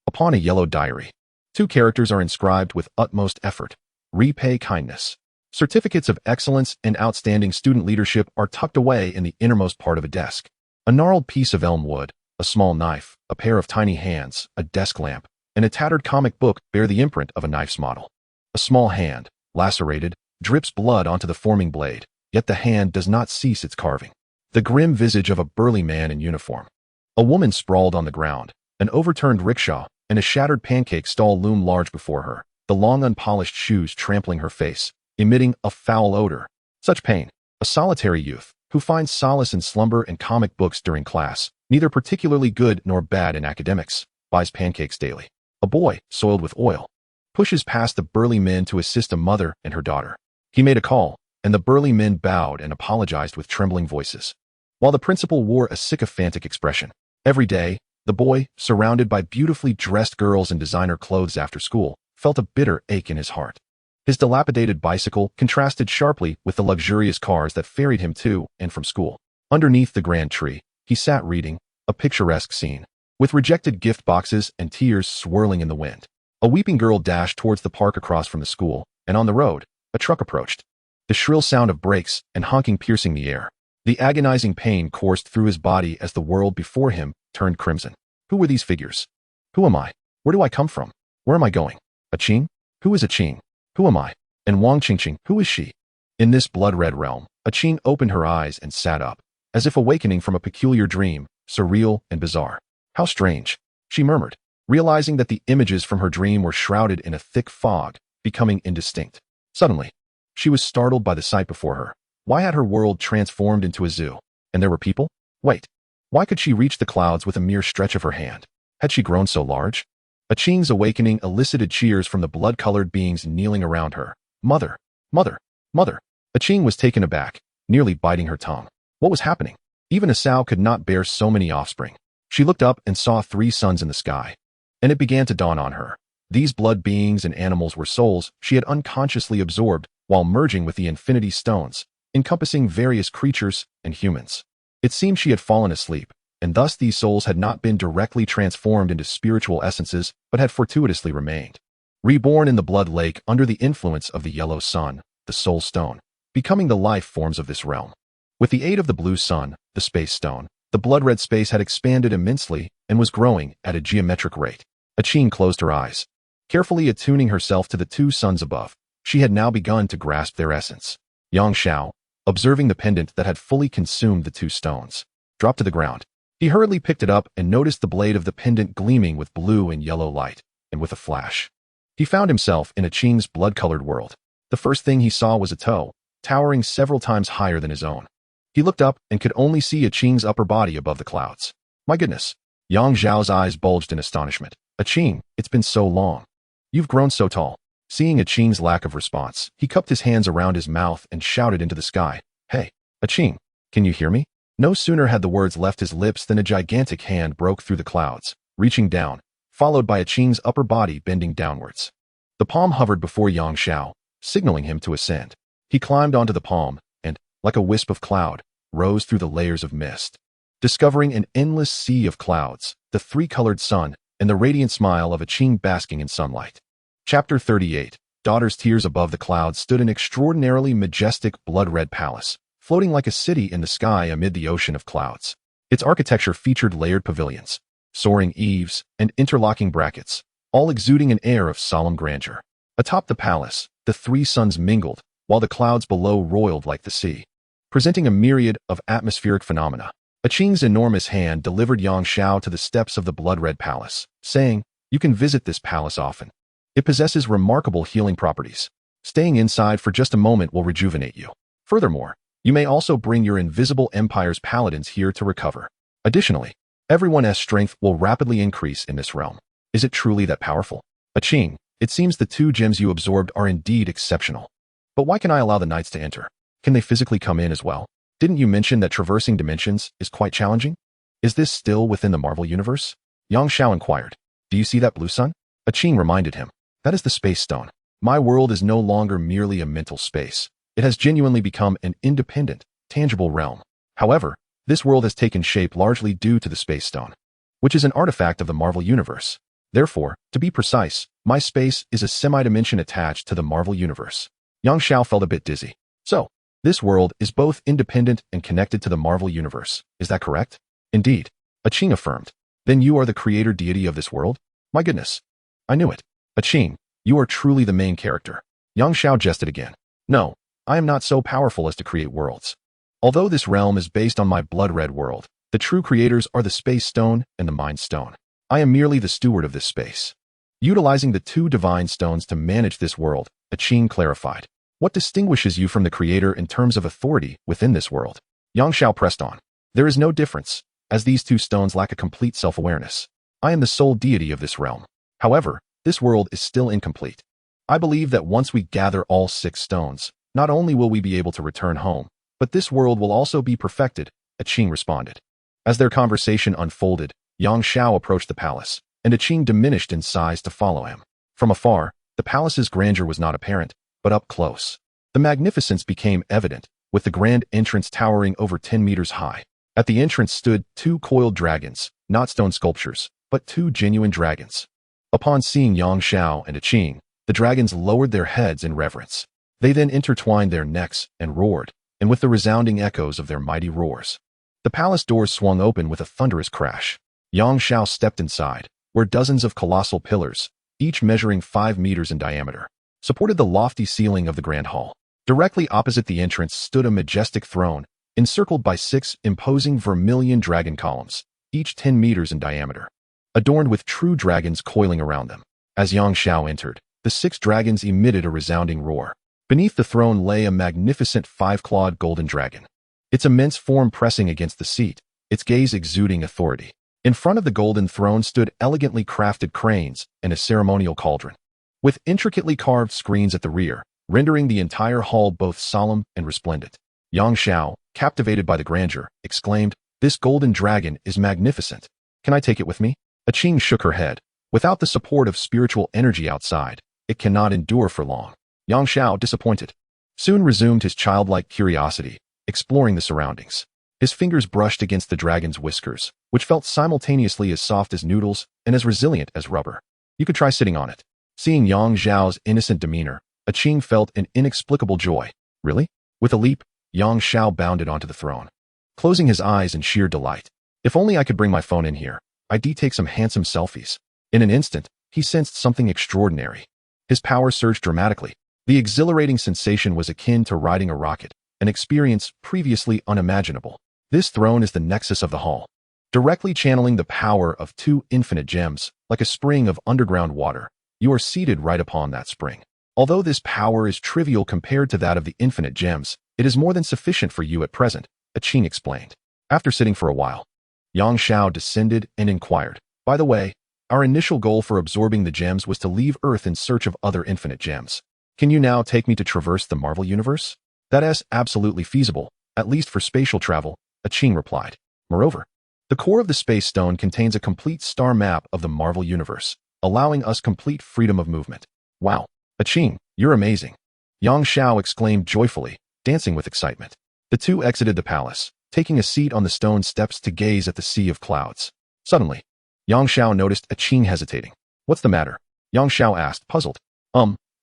Upon a yellow diary, 2 characters are inscribed with utmost effort. Repay kindness. Certificates of excellence and outstanding student leadership are tucked away in the innermost part of a desk. A gnarled piece of elm wood, a small knife, a pair of tiny hands, a desk lamp, and a tattered comic book bear the imprint of a knife's model. A small hand, lacerated, drips blood onto the forming blade, yet the hand does not cease its carving. The grim visage of a burly man in uniform. A woman sprawled on the ground, an overturned rickshaw, and a shattered pancake stall loom large before her, the long unpolished shoes trampling her face, emitting a foul odor. Such pain. A solitary youth, who finds solace in slumber and comic books during class, neither particularly good nor bad in academics, buys pancakes daily. A boy, soiled with oil, pushes past the burly men to assist a mother and her daughter. He made a call, and the burly men bowed and apologized with trembling voices, while the principal wore a sycophantic expression. Every day, the boy, surrounded by beautifully dressed girls in designer clothes after school, felt a bitter ache in his heart. His dilapidated bicycle contrasted sharply with the luxurious cars that ferried him to and from school. Underneath the grand tree, he sat reading, a picturesque scene, with rejected gift boxes and tears swirling in the wind. A weeping girl dashed towards the park across from the school, and on the road, a truck approached. The shrill sound of brakes and honking piercing the air. The agonizing pain coursed through his body as the world before him turned crimson. Who were these figures? Who am I? Where do I come from? Where am I going? A Qing? Who is a Qing? Who am I? And Wang Qingqing, who is she? In this blood-red realm, a Qing opened her eyes and sat up, as if awakening from a peculiar dream, surreal and bizarre. How strange, she murmured, realizing that the images from her dream were shrouded in a thick fog, becoming indistinct. Suddenly, she was startled by the sight before her. Why had her world transformed into a zoo? And there were people? Wait, why could she reach the clouds with a mere stretch of her hand? Had she grown so large? A Qing's awakening elicited cheers from the blood-colored beings kneeling around her. Mother, mother, mother. A Qing was taken aback, nearly biting her tongue. What was happening? Even a sow could not bear so many offspring. She looked up and saw 3 suns in the sky. And it began to dawn on her. These blood beings and animals were souls she had unconsciously absorbed while merging with the infinity stones, encompassing various creatures and humans. It seemed she had fallen asleep, and thus these souls had not been directly transformed into spiritual essences, but had fortuitously remained. Reborn in the blood lake under the influence of the yellow sun, the soul stone, becoming the life forms of this realm. With the aid of the blue sun, the space stone, the blood-red space had expanded immensely and was growing at a geometric rate. A Qing closed her eyes. Carefully attuning herself to the 2 suns above, she had now begun to grasp their essence. Yang Xiao, observing the pendant that had fully consumed the 2 stones, dropped to the ground. He hurriedly picked it up and noticed the blade of the pendant gleaming with blue and yellow light, and with a flash, he found himself in a Qing's blood-colored world. The first thing he saw was a toe, towering several times higher than his own. He looked up and could only see a Qing's upper body above the clouds. My goodness! Yang Xiao's eyes bulged in astonishment. A Qing, it's been so long. You've grown so tall. Seeing a Qing's lack of response, he cupped his hands around his mouth and shouted into the sky. Hey, a Qing, can you hear me? No sooner had the words left his lips than a gigantic hand broke through the clouds, reaching down, followed by a Qing's upper body bending downwards. The palm hovered before Yang Xiao, signaling him to ascend. He climbed onto the palm and, like a wisp of cloud, rose through the layers of mist, discovering an endless sea of clouds, the 3-colored sun, and the radiant smile of a Qing basking in sunlight. Chapter 38. Daughter's tears. Above the clouds stood an extraordinarily majestic blood-red palace, floating like a city in the sky amid the ocean of clouds. Its architecture featured layered pavilions, soaring eaves, and interlocking brackets, all exuding an air of solemn grandeur. Atop the palace, the 3 suns mingled, while the clouds below roiled like the sea, presenting a myriad of atmospheric phenomena. A Qing's enormous hand delivered Yang Xiao to the steps of the blood-red palace, saying, You can visit this palace often. It possesses remarkable healing properties. Staying inside for just a moment will rejuvenate you. Furthermore, you may also bring your invisible empire's paladins here to recover. Additionally, everyone's strength will rapidly increase in this realm. Is it truly that powerful? A Qing, it seems the 2 gems you absorbed are indeed exceptional. But why can I allow the knights to enter? Can they physically come in as well? Didn't you mention that traversing dimensions is quite challenging? Is this still within the Marvel Universe? Yang Xiao inquired. Do you see that blue sun? A Qing reminded him. That is the space stone. My world is no longer merely a mental space. It has genuinely become an independent, tangible realm. However, this world has taken shape largely due to the space stone, which is an artifact of the Marvel Universe. Therefore, to be precise, my space is a semi-dimension attached to the Marvel Universe. Yang Xiao felt a bit dizzy. So, this world is both independent and connected to the Marvel Universe. Is that correct? Indeed, a Qing affirmed. Then you are the creator deity of this world? My goodness. I knew it. A Qing, you are truly the main character. Yang Xiao jested again. No, I am not so powerful as to create worlds. Although this realm is based on my blood-red world, the true creators are the Space Stone and the Mind Stone. I am merely the steward of this space. Utilizing the 2 divine stones to manage this world, a Qing clarified. What distinguishes you from the creator in terms of authority within this world? Yang Xiao pressed on. There is no difference, as these 2 stones lack a complete self-awareness. I am the sole deity of this realm. However, this world is still incomplete. I believe that once we gather all 6 stones, not only will we be able to return home, but this world will also be perfected, a Qing responded. As their conversation unfolded, Yang Xiao approached the palace, and a Qing diminished in size to follow him. From afar, the The palace's grandeur was not apparent, but up close. The magnificence became evident, with the grand entrance towering over 10 meters high. At the entrance stood 2 coiled dragons, not stone sculptures, but 2 genuine dragons. Upon seeing Yang Xiao and Qing, the dragons lowered their heads in reverence. They then intertwined their necks and roared, and with the resounding echoes of their mighty roars, the palace doors swung open with a thunderous crash. Yang Xiao stepped inside, where dozens of colossal pillars, each measuring 5 meters in diameter, supported the lofty ceiling of the grand hall. Directly opposite the entrance stood a majestic throne, encircled by 6 imposing vermilion dragon columns, each 10 meters in diameter, adorned with true dragons coiling around them. As Yang Xiao entered, the 6 dragons emitted a resounding roar. Beneath the throne lay a magnificent 5-clawed golden dragon, its immense form pressing against the seat, its gaze exuding authority. In front of the golden throne stood elegantly crafted cranes and a ceremonial cauldron, with intricately carved screens at the rear, rendering the entire hall both solemn and resplendent. Yang Xiao, captivated by the grandeur, exclaimed, "This golden dragon is magnificent. Can I take it with me?" Qing shook her head. Without the support of spiritual energy outside, it cannot endure for long. Yang Xiao, disappointed, soon resumed his childlike curiosity, exploring the surroundings. His fingers brushed against the dragon's whiskers, which felt simultaneously as soft as noodles and as resilient as rubber. "You could try sitting on it." Seeing Yang Xiao's innocent demeanor, Qing felt an inexplicable joy. "Really?" With a leap, Yang Xiao bounded onto the throne, closing his eyes in sheer delight. "If only I could bring my phone in here, I'd take some handsome selfies." In an instant, he sensed something extraordinary. His power surged dramatically. The exhilarating sensation was akin to riding a rocket, an experience previously unimaginable. This throne is the nexus of the hall, directly channeling the power of 2 infinite gems, like a spring of underground water. You are seated right upon that spring. Although this power is trivial compared to that of the infinite gems, it is more than sufficient for you at present, Qing explained. After sitting for a while, Yang Xiao descended and inquired, "By the way, our initial goal for absorbing the gems was to leave Earth in search of other infinite gems. Can you now take me to traverse the Marvel Universe?" "That is absolutely feasible, at least for spatial travel," Qing replied. "Moreover, the core of the space stone contains a complete star map of the Marvel Universe, allowing us complete freedom of movement." "Wow, Qing, you're amazing," Yang Xiao exclaimed joyfully, dancing with excitement. The two exited the palace, taking a seat on the stone steps to gaze at the sea of clouds. Suddenly, Yang Xiao noticed Qing hesitating. "What's the matter?" Yang Xiao asked, puzzled.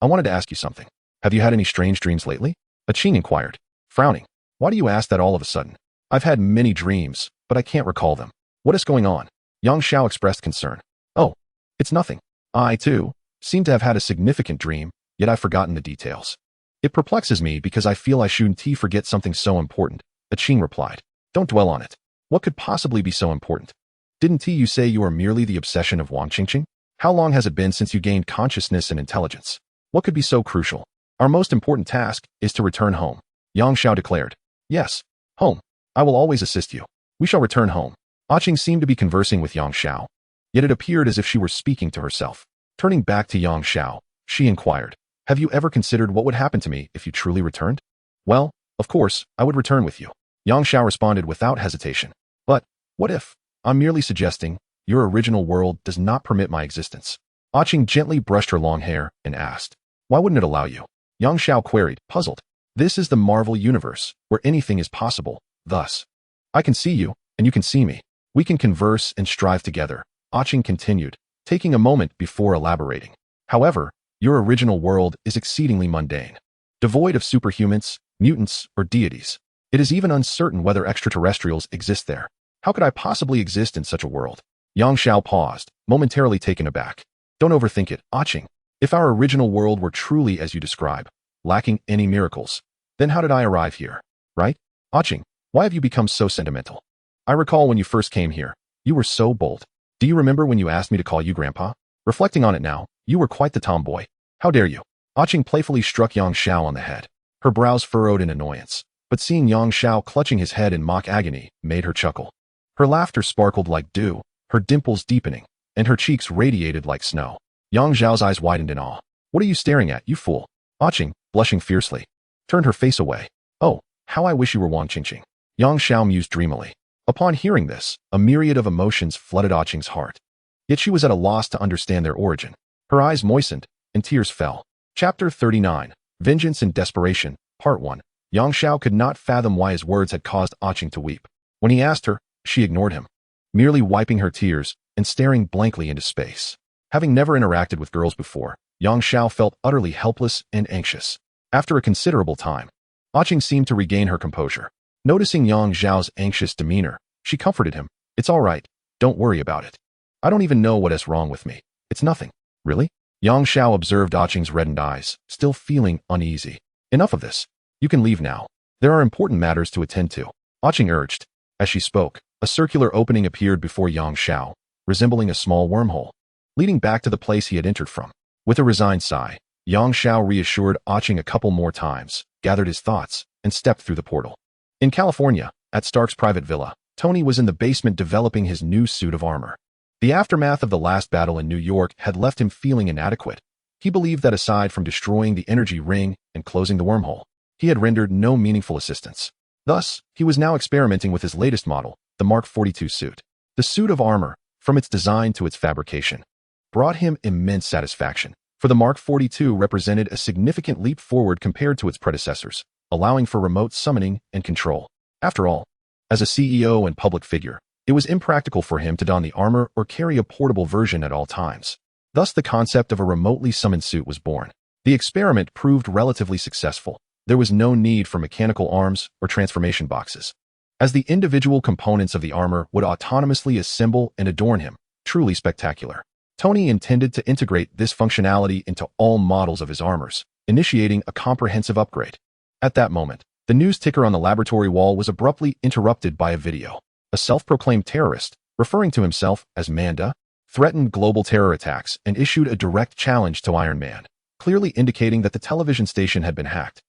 I wanted to ask you something. Have you had any strange dreams lately?" Qing inquired, frowning. "Why do you ask that all of a sudden?" "I've had many dreams, but I can't recall them." "What is going on?" Yang Xiao expressed concern. "Oh, it's nothing. I, too, seem to have had a significant dream, yet I've forgotten the details. It perplexes me because I feel I shouldn't forget something so important," Qing replied. "Don't dwell on it. What could possibly be so important? Didn't you say you are merely the obsession of Wang Qingqing? How long has it been since you gained consciousness and intelligence? What could be so crucial?" "Our most important task is to return home," Yang Xiao declared. "Yes, home. I will always assist you. We shall return home." Qing seemed to be conversing with Yang Xiao, yet it appeared as if she were speaking to herself. Turning back to Yang Xiao, she inquired, "Have you ever considered what would happen to me if you truly returned?" "Well, of course, I would return with you," Yang Xiao responded without hesitation. "But, what if? I'm merely suggesting, your original world does not permit my existence." Qing gently brushed her long hair and asked, "Why wouldn't it allow you?" Yang Xiao queried, puzzled. "This is the Marvel Universe, where anything is possible, thus. I can see you, and you can see me. We can converse and strive together," Qing continued, taking a moment before elaborating. "However, your original world is exceedingly mundane, devoid of superhumans, mutants, or deities. It is even uncertain whether extraterrestrials exist there. How could I possibly exist in such a world?" Yang Xiao paused, momentarily taken aback. "Don't overthink it, Qing. If our original world were truly as you describe, lacking any miracles, then how did I arrive here, right? Qing, why have you become so sentimental? I recall when you first came here, you were so bold. Do you remember when you asked me to call you Grandpa? Reflecting on it now, you were quite the tomboy. How dare you?" Qing playfully struck Yang Xiao on the head. Her brows furrowed in annoyance, but seeing Yang Xiao clutching his head in mock agony made her chuckle. Her laughter sparkled like dew, her dimples deepening, and her cheeks radiated like snow. Yang Xiao's eyes widened in awe. "What are you staring at, you fool?" Qing, blushing fiercely, turned her face away. "Oh, how I wish you were Wang Qingqing." Yang Xiao mused dreamily. Upon hearing this, a myriad of emotions flooded Qing's heart. Yet she was at a loss to understand their origin. Her eyes moistened, and tears fell. Chapter 39. Vengeance and Desperation, Part 1. Yang Xiao could not fathom why his words had caused Aching to weep. When he asked her, she ignored him, merely wiping her tears and staring blankly into space. Having never interacted with girls before, Yang Xiao felt utterly helpless and anxious. After a considerable time, Aching seemed to regain her composure. Noticing Yang Xiao's anxious demeanor, she comforted him. It's all right, don't worry about it. I don't even know what is wrong with me. It's nothing. Really? Yang Xiao observed Aching's reddened eyes, still feeling uneasy. Enough of this. You can leave now. There are important matters to attend to, Aching urged. As she spoke, a circular opening appeared before Yang Xiao, resembling a small wormhole, leading back to the place he had entered from. With a resigned sigh, Yang Xiao reassured Aching a couple more times, gathered his thoughts, and stepped through the portal. In California, at Stark's private villa, Tony was in the basement developing his new suit of armor. The aftermath of the last battle in New York had left him feeling inadequate. He believed that aside from destroying the energy ring and closing the wormhole, he had rendered no meaningful assistance. Thus, he was now experimenting with his latest model, the Mark 42 suit. The suit of armor, from its design to its fabrication, brought him immense satisfaction, for the Mark 42 represented a significant leap forward compared to its predecessors, allowing for remote summoning and control. After all, as a CEO and public figure, it was impractical for him to don the armor or carry a portable version at all times. Thus, the concept of a remotely summoned suit was born. The experiment proved relatively successful. There was no need for mechanical arms or transformation boxes, as the individual components of the armor would autonomously assemble and adorn him. Truly spectacular. Tony intended to integrate this functionality into all models of his armors, initiating a comprehensive upgrade. At that moment, the news ticker on the laboratory wall was abruptly interrupted by a video. A self-proclaimed terrorist, referring to himself as Manga, threatened global terror attacks and issued a direct challenge to Iron Man, clearly indicating that the television station had been hacked.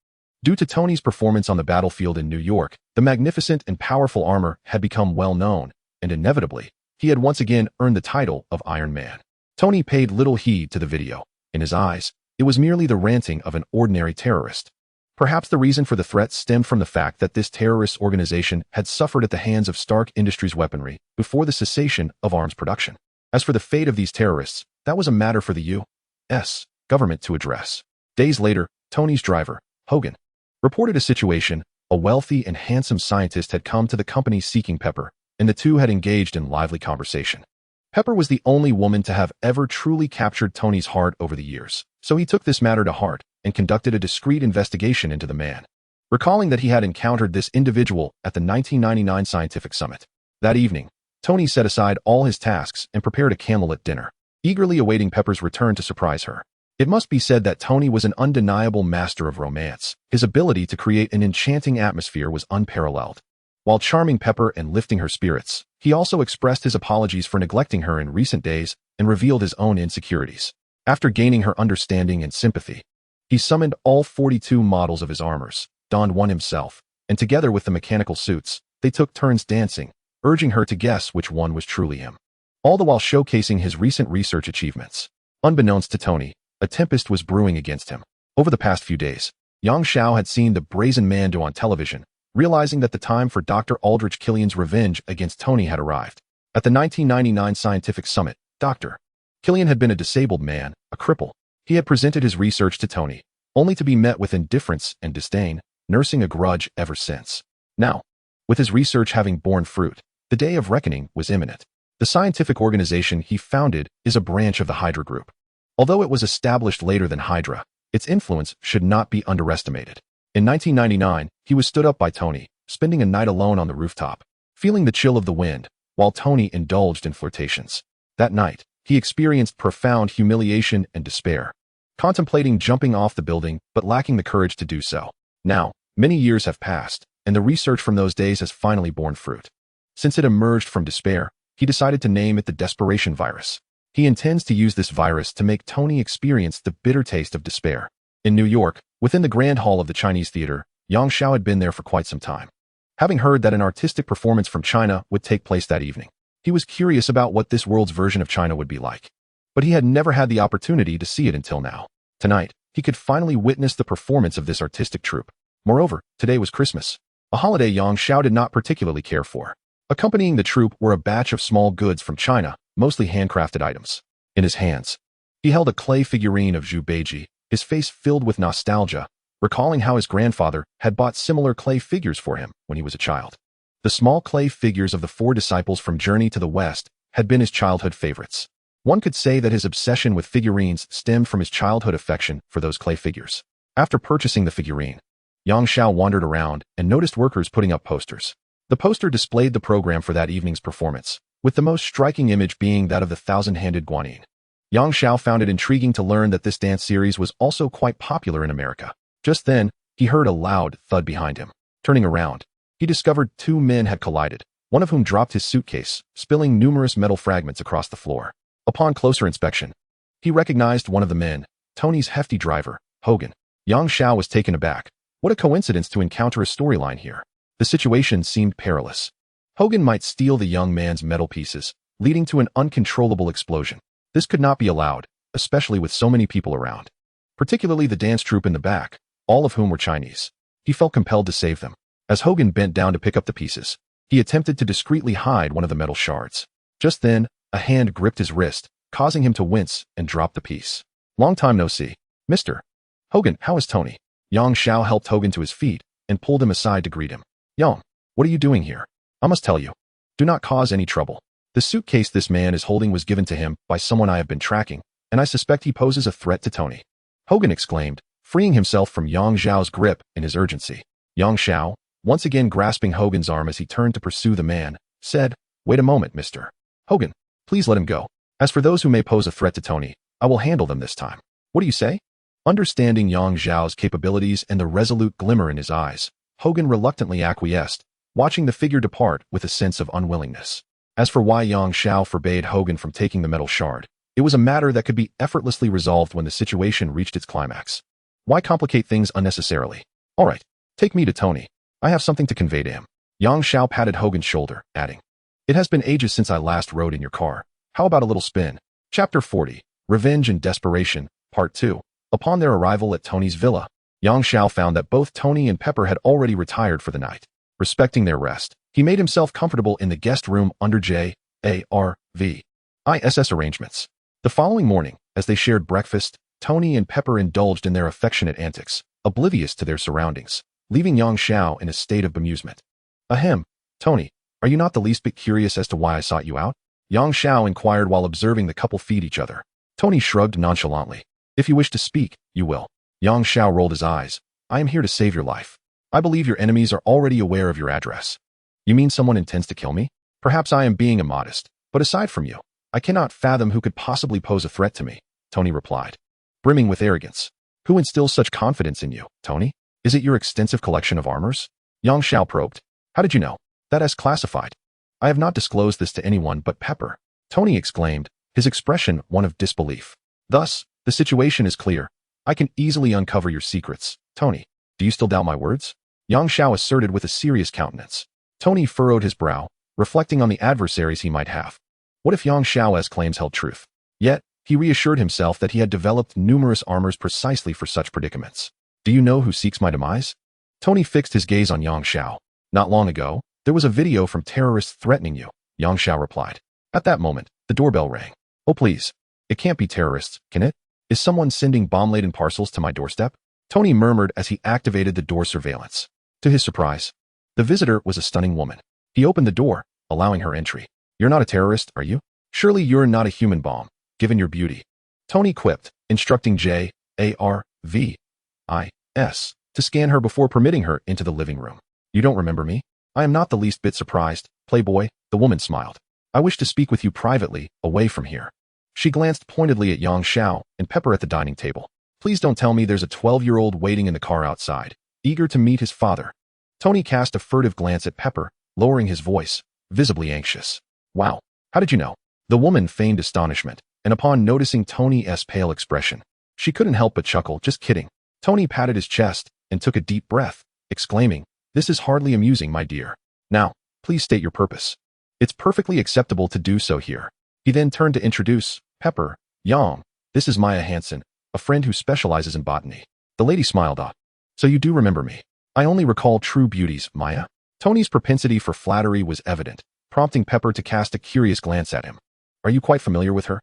Due to Tony's performance on the battlefield in New York, the magnificent and powerful armor had become well known, and inevitably, he had once again earned the title of Iron Man. Tony paid little heed to the video. In his eyes, it was merely the ranting of an ordinary terrorist. Perhaps the reason for the threat stemmed from the fact that this terrorist organization had suffered at the hands of Stark Industries weaponry before the cessation of arms production. As for the fate of these terrorists, that was a matter for the U.S. government to address. Days later, Tony's driver, Hogan, reported a situation. A wealthy and handsome scientist had come to the company seeking Pepper, and the two had engaged in lively conversation. Pepper was the only woman to have ever truly captured Tony's heart over the years, so he took this matter to heart and conducted a discreet investigation into the man, recalling that he had encountered this individual at the 1999 scientific summit. That evening, Tony set aside all his tasks and prepared a candlelit dinner, eagerly awaiting Pepper's return to surprise her. It must be said that Tony was an undeniable master of romance. His ability to create an enchanting atmosphere was unparalleled. While charming Pepper and lifting her spirits, he also expressed his apologies for neglecting her in recent days and revealed his own insecurities. After gaining her understanding and sympathy, he summoned all 42 models of his armors, donned one himself, and together with the mechanical suits, they took turns dancing, urging her to guess which one was truly him. All the while showcasing his recent research achievements. Unbeknownst to Tony, a tempest was brewing against him. Over the past few days, Yang Xiao had seen the brazen Mando on television, realizing that the time for Dr. Aldrich Killian's revenge against Tony had arrived. At the 1999 scientific summit, Dr. Killian had been a disabled man, a cripple. He had presented his research to Tony, only to be met with indifference and disdain, nursing a grudge ever since. Now, with his research having borne fruit, the day of reckoning was imminent. The scientific organization he founded is a branch of the Hydra Group. Although it was established later than Hydra, its influence should not be underestimated. In 1999, he was stood up by Tony, spending a night alone on the rooftop, feeling the chill of the wind, while Tony indulged in flirtations. That night, he experienced profound humiliation and despair, contemplating jumping off the building but lacking the courage to do so. Now, many years have passed, and the research from those days has finally borne fruit. Since it emerged from despair, he decided to name it the desperation virus. He intends to use this virus to make Tony experience the bitter taste of despair. In New York, within the Grand Hall of the Chinese Theater, Yang Xiao had been there for quite some time. Having heard that an artistic performance from China would take place that evening, he was curious about what this world's version of China would be like. But he had never had the opportunity to see it until now. Tonight, he could finally witness the performance of this artistic troupe. Moreover, today was Christmas, a holiday Yang Xiao did not particularly care for. Accompanying the troupe were a batch of small goods from China, mostly handcrafted items. In his hands, He held a clay figurine of Zhu Beiji, his face filled with nostalgia, recalling how his grandfather had bought similar clay figures for him when he was a child. The small clay figures of the four disciples from Journey to the West had been his childhood favorites. One could say that his obsession with figurines stemmed from his childhood affection for those clay figures. After purchasing the figurine, Yang Xiao wandered around and noticed workers putting up posters. The poster displayed the program for that evening's performance, with the most striking image being that of the thousand-handed guanyin. Yang Xiao found it intriguing to learn that this dance series was also quite popular in America. Just then, he heard a loud thud behind him. Turning around, he discovered two men had collided, one of whom dropped his suitcase, spilling numerous metal fragments across the floor. Upon closer inspection, he recognized one of the men, Tony's hefty driver, Hogan. Yang Xiao was taken aback. What a coincidence to encounter a storyline here. The situation seemed perilous. Hogan might steal the young man's metal pieces, leading to an uncontrollable explosion. This could not be allowed, especially with so many people around. Particularly the dance troupe in the back, all of whom were Chinese. He felt compelled to save them. As Hogan bent down to pick up the pieces, he attempted to discreetly hide one of the metal shards. Just then, a hand gripped his wrist, causing him to wince and drop the piece. Long time no see. Mr. Hogan, how is Tony? Yang Xiao helped Hogan to his feet and pulled him aside to greet him. Yang, what are you doing here? I must tell you. Do not cause any trouble. The suitcase this man is holding was given to him by someone I have been tracking, and I suspect he poses a threat to Tony. Hogan exclaimed, freeing himself from Yang Xiao's grip in his urgency. Yang Xiao, once again grasping Hogan's arm as he turned to pursue the man, said, Wait a moment, Mr. Hogan. Please let him go. As for those who may pose a threat to Tony, I will handle them this time. What do you say? Understanding Yang Xiao's capabilities and the resolute glimmer in his eyes, Hogan reluctantly acquiesced, watching the figure depart with a sense of unwillingness. As for why Yang Xiao forbade Hogan from taking the metal shard, it was a matter that could be effortlessly resolved when the situation reached its climax. Why complicate things unnecessarily? All right, take me to Tony. I have something to convey to him. Yang Xiao patted Hogan's shoulder, adding, It has been ages since I last rode in your car. How about a little spin? Chapter 40, Revenge and Desperation, Part 2. Upon their arrival at Tony's villa, Yang Xiao found that both Tony and Pepper had already retired for the night. Respecting their rest, he made himself comfortable in the guest room under J.A.R.V.I.S.S. arrangements. The following morning, as they shared breakfast, Tony and Pepper indulged in their affectionate antics, oblivious to their surroundings, leaving Yang Xiao in a state of bemusement. Ahem, Tony, are you not the least bit curious as to why I sought you out? Yang Xiao inquired while observing the couple feed each other. Tony shrugged nonchalantly. If you wish to speak, you will. Yang Xiao rolled his eyes. I am here to save your life. I believe your enemies are already aware of your address. You mean someone intends to kill me? Perhaps I am being immodest, but aside from you, I cannot fathom who could possibly pose a threat to me, Tony replied, brimming with arrogance. Who instills such confidence in you, Tony? Is it your extensive collection of armors? Yang Xiao probed. How did you know? That is classified. I have not disclosed this to anyone but Pepper, Tony exclaimed, his expression one of disbelief. Thus, the situation is clear. I can easily uncover your secrets. Tony, do you still doubt my words? Yang Xiao asserted with a serious countenance. Tony furrowed his brow, reflecting on the adversaries he might have. What if Yang Xiao's claims held truth? Yet, he reassured himself that he had developed numerous armors precisely for such predicaments. Do you know who seeks my demise? Tony fixed his gaze on Yang Xiao. Not long ago, there was a video from terrorists threatening you, Yang Xiao replied. At that moment, the doorbell rang. Oh please. It can't be terrorists, can it? Is someone sending bomb-laden parcels to my doorstep? Tony murmured as he activated the door surveillance. To his surprise, the visitor was a stunning woman. He opened the door, allowing her entry. You're not a terrorist, are you? Surely you're not a human bomb, given your beauty. Tony quipped, instructing J.A.R.V.I.S. to scan her before permitting her into the living room. You don't remember me? I am not the least bit surprised, Playboy, the woman smiled. I wish to speak with you privately, away from here. She glanced pointedly at Yang Xiao and Pepper at the dining table. Please don't tell me there's a 12-year-old waiting in the car outside, eager to meet his father. Tony cast a furtive glance at Pepper, lowering his voice, visibly anxious. Wow, how did you know? The woman feigned astonishment, and upon noticing Tony's pale expression, she couldn't help but chuckle. Just kidding. Tony patted his chest and took a deep breath, exclaiming, This is hardly amusing, my dear. Now, please state your purpose. It's perfectly acceptable to do so here. He then turned to introduce Pepper. Yang, this is Maya Hansen, a friend who specializes in botany. The lady smiled. So you do remember me. I only recall true beauties, Maya. Tony's propensity for flattery was evident, prompting Pepper to cast a curious glance at him. Are you quite familiar with her?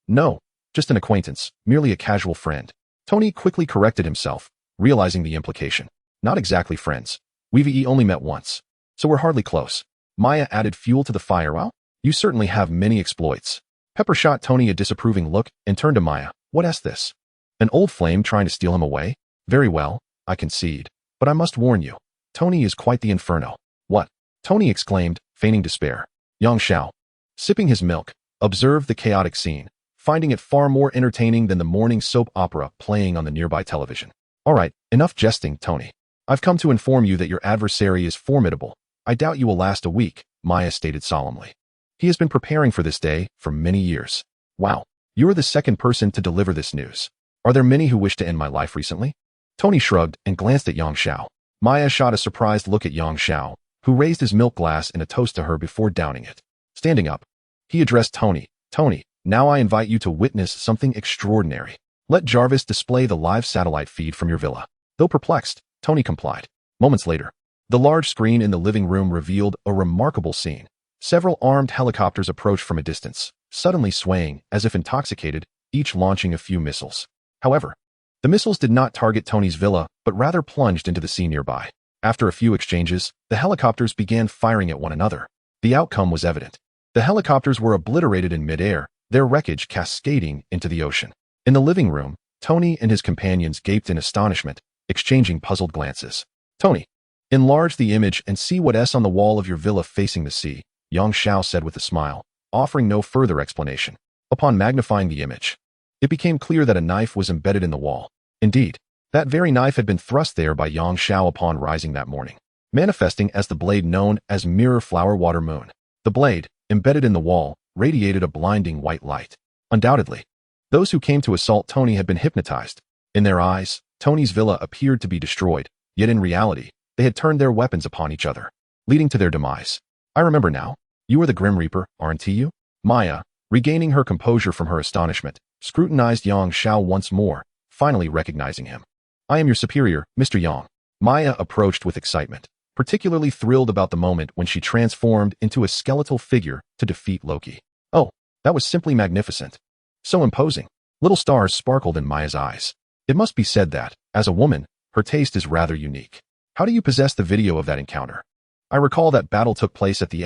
No. Just an acquaintance, merely a casual friend. Tony quickly corrected himself, realizing the implication. Not exactly friends. We've only met once. So we're hardly close. Maya added fuel to the fire. Well, you certainly have many exploits. Pepper shot Tony a disapproving look and turned to Maya. What's this? An old flame trying to steal him away? Very well, I concede. But I must warn you. Tony is quite the inferno. What? Tony exclaimed, feigning despair. Yang Xiao, sipping his milk, observed the chaotic scene, finding it far more entertaining than the morning soap opera playing on the nearby television. All right, enough jesting, Tony. I've come to inform you that your adversary is formidable. I doubt you will last a week, Maya stated solemnly. He has been preparing for this day for many years. Wow, you are the second person to deliver this news. Are there many who wish to end my life recently? Tony shrugged and glanced at Yang Xiao. Maya shot a surprised look at Yang Xiao, who raised his milk glass in a toast to her before downing it. Standing up, he addressed Tony. Tony, now I invite you to witness something extraordinary. Let Jarvis display the live satellite feed from your villa. Though perplexed, Tony complied. Moments later, the large screen in the living room revealed a remarkable scene. Several armed helicopters approached from a distance, suddenly swaying as if intoxicated, each launching a few missiles. However, the missiles did not target Tony's villa, but rather plunged into the sea nearby. After a few exchanges, the helicopters began firing at one another. The outcome was evident. The helicopters were obliterated in midair, their wreckage cascading into the ocean. In the living room, Tony and his companions gaped in astonishment, exchanging puzzled glances. Tony, enlarge the image and see what's on the wall of your villa facing the sea, Yang Xiao said with a smile, offering no further explanation. Upon magnifying the image, it became clear that a knife was embedded in the wall. Indeed, that very knife had been thrust there by Yang Xiao upon rising that morning, manifesting as the blade known as Mirror Flower Water Moon. The blade, embedded in the wall, radiated a blinding white light. Undoubtedly, those who came to assault Tony had been hypnotized. In their eyes, Tony's villa appeared to be destroyed, yet in reality, they had turned their weapons upon each other, leading to their demise. I remember now. You are the Grim Reaper, aren't you? Maya, regaining her composure from her astonishment, scrutinized Yang Xiao once more, finally recognizing him. I am your superior, Mr. Yang. Maya approached with excitement, particularly thrilled about the moment when she transformed into a skeletal figure to defeat Loki. Oh, that was simply magnificent. So imposing. Little stars sparkled in Maya's eyes. It must be said that, as a woman, her taste is rather unique. How do you possess the video of that encounter? I recall that battle took place at the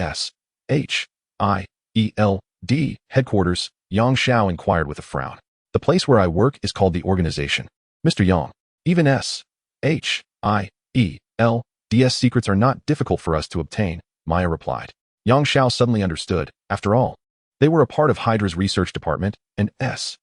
SHIELD headquarters, Yang Xiao inquired with a frown. The place where I work is called the organization. Mr. Yang, even SHIELD's secrets are not difficult for us to obtain, Maya replied. Yang Xiao suddenly understood. After all, they were a part of Hydra's research department, and SHIELD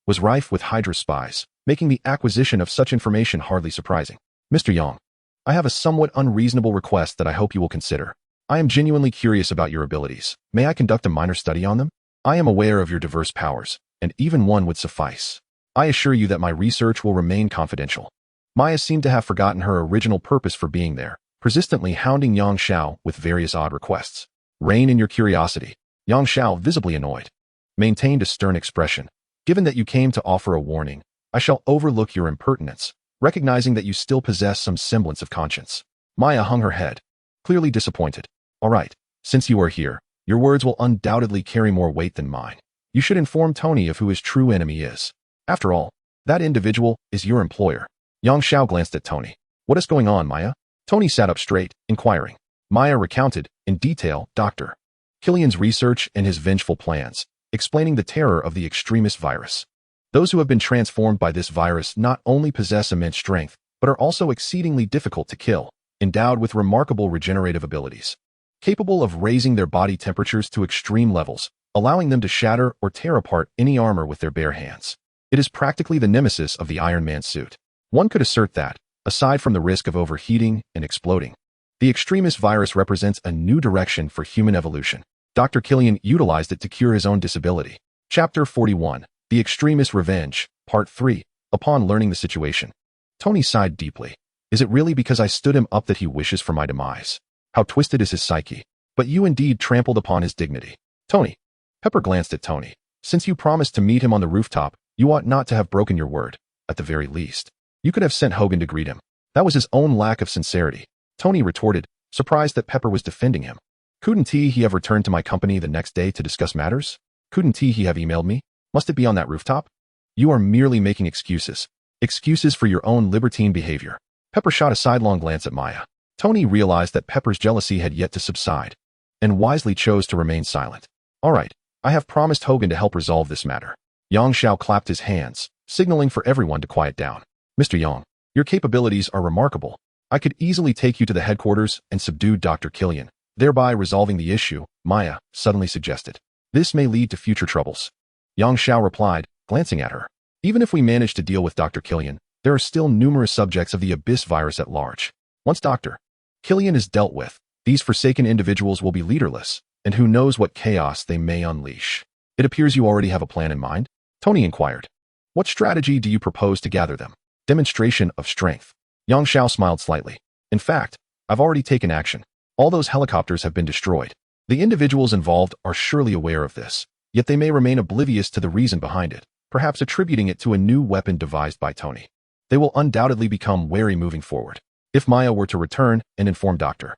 was rife with Hydra spies, making the acquisition of such information hardly surprising. Mr. Yang, I have a somewhat unreasonable request that I hope you will consider. I am genuinely curious about your abilities. May I conduct a minor study on them? I am aware of your diverse powers, and even one would suffice. I assure you that my research will remain confidential. Maya seemed to have forgotten her original purpose for being there, persistently hounding Yang Xiao with various odd requests. Rein in your curiosity. Yang Xiao, visibly annoyed, maintained a stern expression. Given that you came to offer a warning, I shall overlook your impertinence, recognizing that you still possess some semblance of conscience. Maya hung her head, clearly disappointed. All right, since you are here, your words will undoubtedly carry more weight than mine. You should inform Tony of who his true enemy is. After all, that individual is your employer. Yang Xiao glanced at Tony. What is going on, Maya? Tony sat up straight, inquiring. Maya recounted, in detail, Dr. Killian's research and his vengeful plans, explaining the terror of the extremist virus. Those who have been transformed by this virus not only possess immense strength, but are also exceedingly difficult to kill, endowed with remarkable regenerative abilities, capable of raising their body temperatures to extreme levels, allowing them to shatter or tear apart any armor with their bare hands. It is practically the nemesis of the Iron Man suit. One could assert that, aside from the risk of overheating and exploding, the extremist virus represents a new direction for human evolution. Dr. Killian utilized it to cure his own disability. Chapter 41, The Extremist Revenge, Part 3. Upon learning the situation, Tony sighed deeply. Is it really because I stood him up that he wishes for my demise? How twisted is his psyche. But you indeed trampled upon his dignity. Tony. Pepper glanced at Tony. Since you promised to meet him on the rooftop, you ought not to have broken your word. At the very least, you could have sent Hogan to greet him. That was his own lack of sincerity. Tony retorted, surprised that Pepper was defending him. Couldn't he have returned to my company the next day to discuss matters? Couldn't he have emailed me? Must it be on that rooftop? You are merely making excuses. Excuses for your own libertine behavior. Pepper shot a sidelong glance at Maya. Tony realized that Pepper's jealousy had yet to subside, and wisely chose to remain silent. All right, I have promised Hogan to help resolve this matter. Yang Xiao clapped his hands, signaling for everyone to quiet down. Mr. Yang, your capabilities are remarkable. I could easily take you to the headquarters and subdue Dr. Killian, thereby resolving the issue, Maya suddenly suggested. This may lead to future troubles. Yang Xiao replied, glancing at her. Even if we manage to deal with Dr. Killian, there are still numerous subjects of the Abyss virus at large. Once Dr. Killian is dealt with, these forsaken individuals will be leaderless, and who knows what chaos they may unleash. It appears you already have a plan in mind? Tony inquired. What strategy do you propose to gather them? Demonstration of strength. Yang Xiao smiled slightly. In fact, I've already taken action. All those helicopters have been destroyed. The individuals involved are surely aware of this, yet they may remain oblivious to the reason behind it, perhaps attributing it to a new weapon devised by Tony. They will undoubtedly become wary moving forward. If Maya were to return and inform Dr.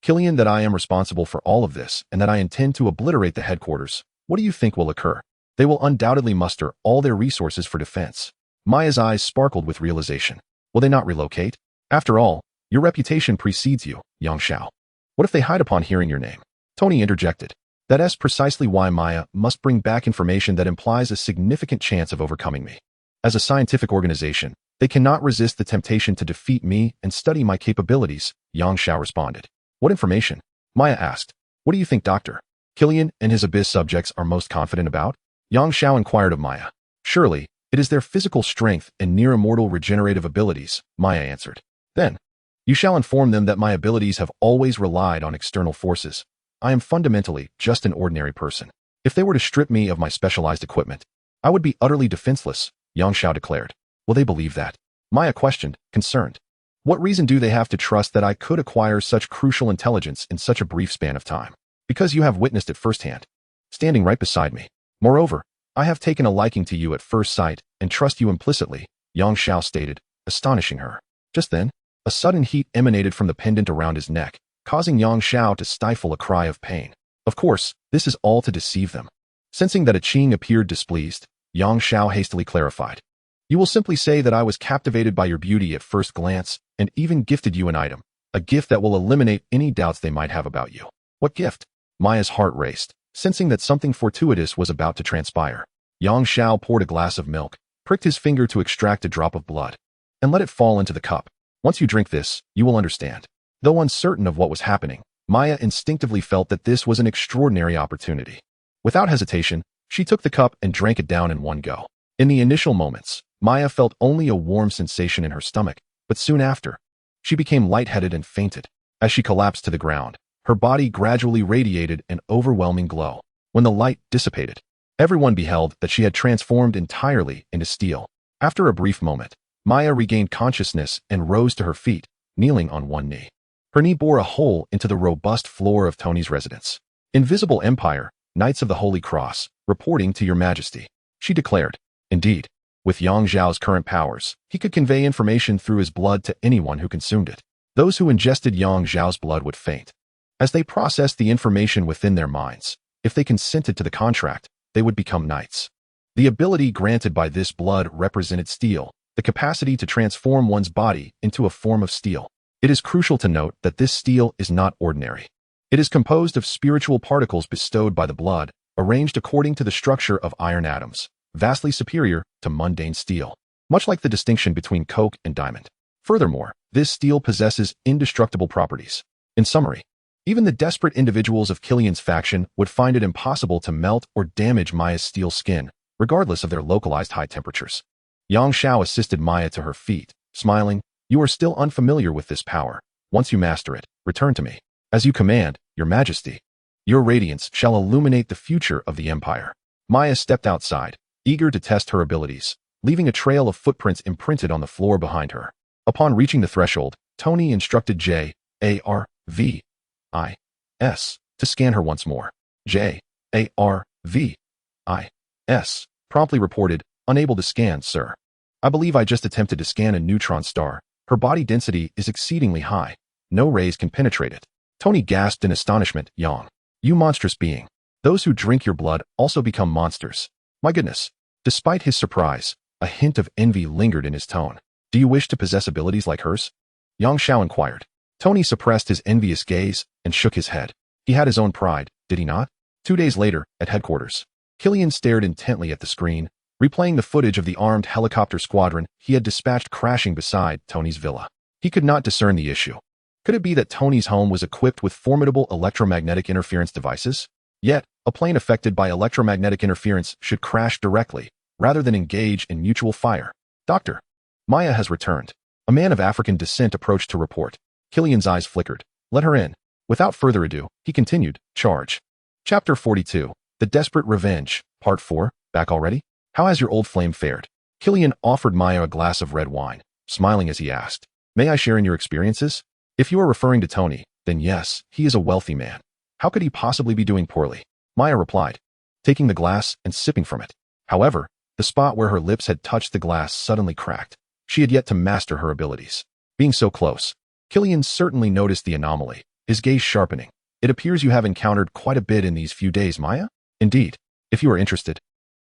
Killian that I am responsible for all of this and that I intend to obliterate the headquarters, what do you think will occur? They will undoubtedly muster all their resources for defense. Maya's eyes sparkled with realization. Will they not relocate? After all, your reputation precedes you, Yang Xiao. What if they hide upon hearing your name? Tony interjected. That's precisely why Maya must bring back information that implies a significant chance of overcoming me. As a scientific organization, they cannot resist the temptation to defeat me and study my capabilities, Yang Xiao responded. What information? Maya asked. What do you think Dr. Killian and his Abyss subjects are most confident about? Yang Xiao inquired of Maya. Surely, it is their physical strength and near-immortal regenerative abilities, Maya answered. Then, you shall inform them that my abilities have always relied on external forces. I am fundamentally just an ordinary person. If they were to strip me of my specialized equipment, I would be utterly defenseless, Yang Xiao declared. Will they believe that? Maya questioned, concerned. What reason do they have to trust that I could acquire such crucial intelligence in such a brief span of time? Because you have witnessed it firsthand, standing right beside me. Moreover, I have taken a liking to you at first sight and trust you implicitly, Yang Xiao stated, astonishing her. Just then, a sudden heat emanated from the pendant around his neck, causing Yang Xiao to stifle a cry of pain. Of course, this is all to deceive them. Sensing that a Qing appeared displeased, Yang Xiao hastily clarified. You will simply say that I was captivated by your beauty at first glance and even gifted you an item, a gift that will eliminate any doubts they might have about you. What gift? Maya's heart raced, sensing that something fortuitous was about to transpire. Yang Xiao poured a glass of milk, pricked his finger to extract a drop of blood, and let it fall into the cup. Once you drink this, you will understand. Though uncertain of what was happening, Maya instinctively felt that this was an extraordinary opportunity. Without hesitation, she took the cup and drank it down in one go. In the initial moments, Maya felt only a warm sensation in her stomach, but soon after, she became lightheaded and fainted. As she collapsed to the ground, her body gradually radiated an overwhelming glow. When the light dissipated, everyone beheld that she had transformed entirely into steel. After a brief moment, Maya regained consciousness and rose to her feet, kneeling on one knee. Her knee bore a hole into the robust floor of Tony's residence. Invisible Empire, Knights of the Holy Cross, reporting to your majesty, she declared. Indeed, with Yang Xiao's current powers, he could convey information through his blood to anyone who consumed it. Those who ingested Yang Xiao's blood would faint. As they processed the information within their minds, if they consented to the contract, they would become knights. The ability granted by this blood represented steel, the capacity to transform one's body into a form of steel. It is crucial to note that this steel is not ordinary. It is composed of spiritual particles bestowed by the blood, arranged according to the structure of iron atoms, vastly superior to mundane steel, much like the distinction between coke and diamond. Furthermore, this steel possesses indestructible properties. In summary, even the desperate individuals of Killian's faction would find it impossible to melt or damage Maya's steel skin, regardless of their localized high temperatures. Yang Xiao assisted Maya to her feet, smiling. You are still unfamiliar with this power. Once you master it, return to me. As you command, your majesty. Your radiance shall illuminate the future of the empire. Maya stepped outside, eager to test her abilities, leaving a trail of footprints imprinted on the floor behind her. Upon reaching the threshold, Tony instructed J.A.R.V.I.S. to scan her once more. J.A.R.V.I.S. promptly reported, unable to scan, sir. I believe I just attempted to scan a neutron star. Her body density is exceedingly high. No rays can penetrate it. Tony gasped in astonishment. Yang, you monstrous being. Those who drink your blood also become monsters. My goodness. Despite his surprise, a hint of envy lingered in his tone. Do you wish to possess abilities like hers? Yang Xiao inquired. Tony suppressed his envious gaze and shook his head. He had his own pride, did he not? 2 days later, at headquarters, Killian stared intently at the screen, replaying the footage of the armed helicopter squadron he had dispatched crashing beside Tony's villa. He could not discern the issue. Could it be that Tony's home was equipped with formidable electromagnetic interference devices? Yet, a plane affected by electromagnetic interference should crash directly, rather than engage in mutual fire. Doctor, Maya has returned. A man of African descent approached to report. Killian's eyes flickered. Let her in. Without further ado, he continued, charge. Chapter 42, The Desperate Revenge, Part 4, back already? How has your old flame fared? Killian offered Maya a glass of red wine, smiling as he asked, May I share in your experiences? If you are referring to Tony, then yes, he is a wealthy man. How could he possibly be doing poorly? Maya replied, taking the glass and sipping from it. However, the spot where her lips had touched the glass suddenly cracked. She had yet to master her abilities. Being so close, Killian certainly noticed the anomaly, his gaze sharpening. It appears you have encountered quite a bit in these few days, Maya? Indeed. If you are interested,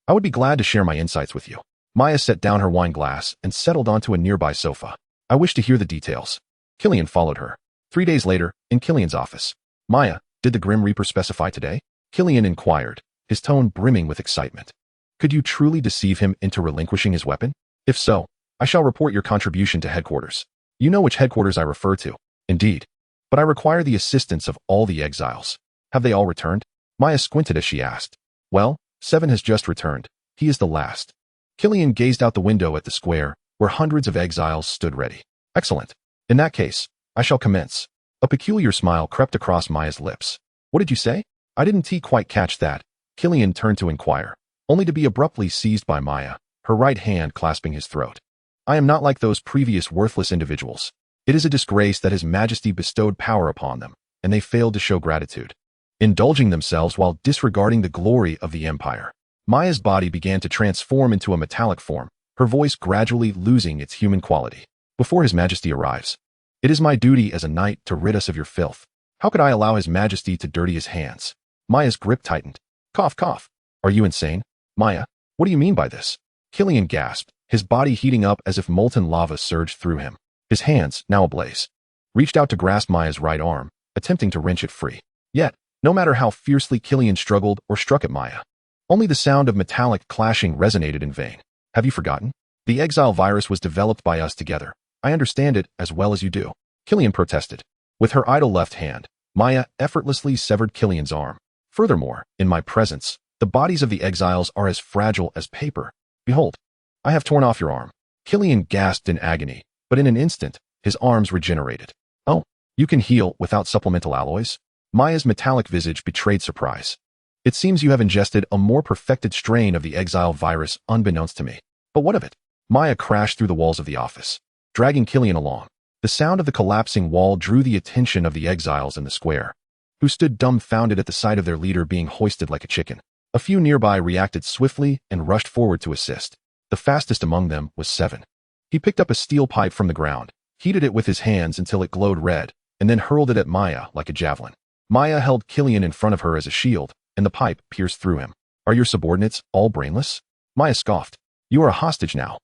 I would be glad to share my insights with you. Maya set down her wine glass and settled onto a nearby sofa. I wish to hear the details. Killian followed her. 3 days later, in Killian's office. Maya, did the Grim Reaper specify today? Killian inquired, his tone brimming with excitement. Could you truly deceive him into relinquishing his weapon? If so, I shall report your contribution to headquarters. You know which headquarters I refer to. Indeed. But I require the assistance of all the exiles. Have they all returned? Maya squinted as she asked. Well, 7 has just returned. He is the last. Killian gazed out the window at the square, where hundreds of exiles stood ready. Excellent. In that case, I shall commence. A peculiar smile crept across Maya's lips. What did you say? I didn't quite catch that. Killian turned to inquire, only to be abruptly seized by Maya, her right hand clasping his throat. I am not like those previous worthless individuals. It is a disgrace that His Majesty bestowed power upon them, and they failed to show gratitude, indulging themselves while disregarding the glory of the empire. Maya's body began to transform into a metallic form, her voice gradually losing its human quality. Before His Majesty arrives, it is my duty as a knight to rid us of your filth. How could I allow His Majesty to dirty his hands? Maya's grip tightened. Cough, cough. Are you insane? Maya, what do you mean by this? Killian gasped, his body heating up as if molten lava surged through him. His hands, now ablaze, reached out to grasp Maya's right arm, attempting to wrench it free. Yet, no matter how fiercely Killian struggled or struck at Maya, only the sound of metallic clashing resonated in vain. Have you forgotten? The exile virus was developed by us together. I understand it as well as you do. Killian protested. With her idle left hand, Maya effortlessly severed Killian's arm. Furthermore, in my presence, the bodies of the exiles are as fragile as paper. Behold, I have torn off your arm. Killian gasped in agony, but in an instant, his arms regenerated. Oh, you can heal without supplemental alloys? Maya's metallic visage betrayed surprise. It seems you have ingested a more perfected strain of the exile virus unbeknownst to me. But what of it? Maya crashed through the walls of the office, dragging Killian along. The sound of the collapsing wall drew the attention of the exiles in the square, who stood dumbfounded at the sight of their leader being hoisted like a chicken. A few nearby reacted swiftly and rushed forward to assist. The fastest among them was 7. He picked up a steel pipe from the ground, heated it with his hands until it glowed red, and then hurled it at Maya like a javelin. Maya held Killian in front of her as a shield, and the pipe pierced through him. Are your subordinates all brainless? Maya scoffed. You are a hostage now.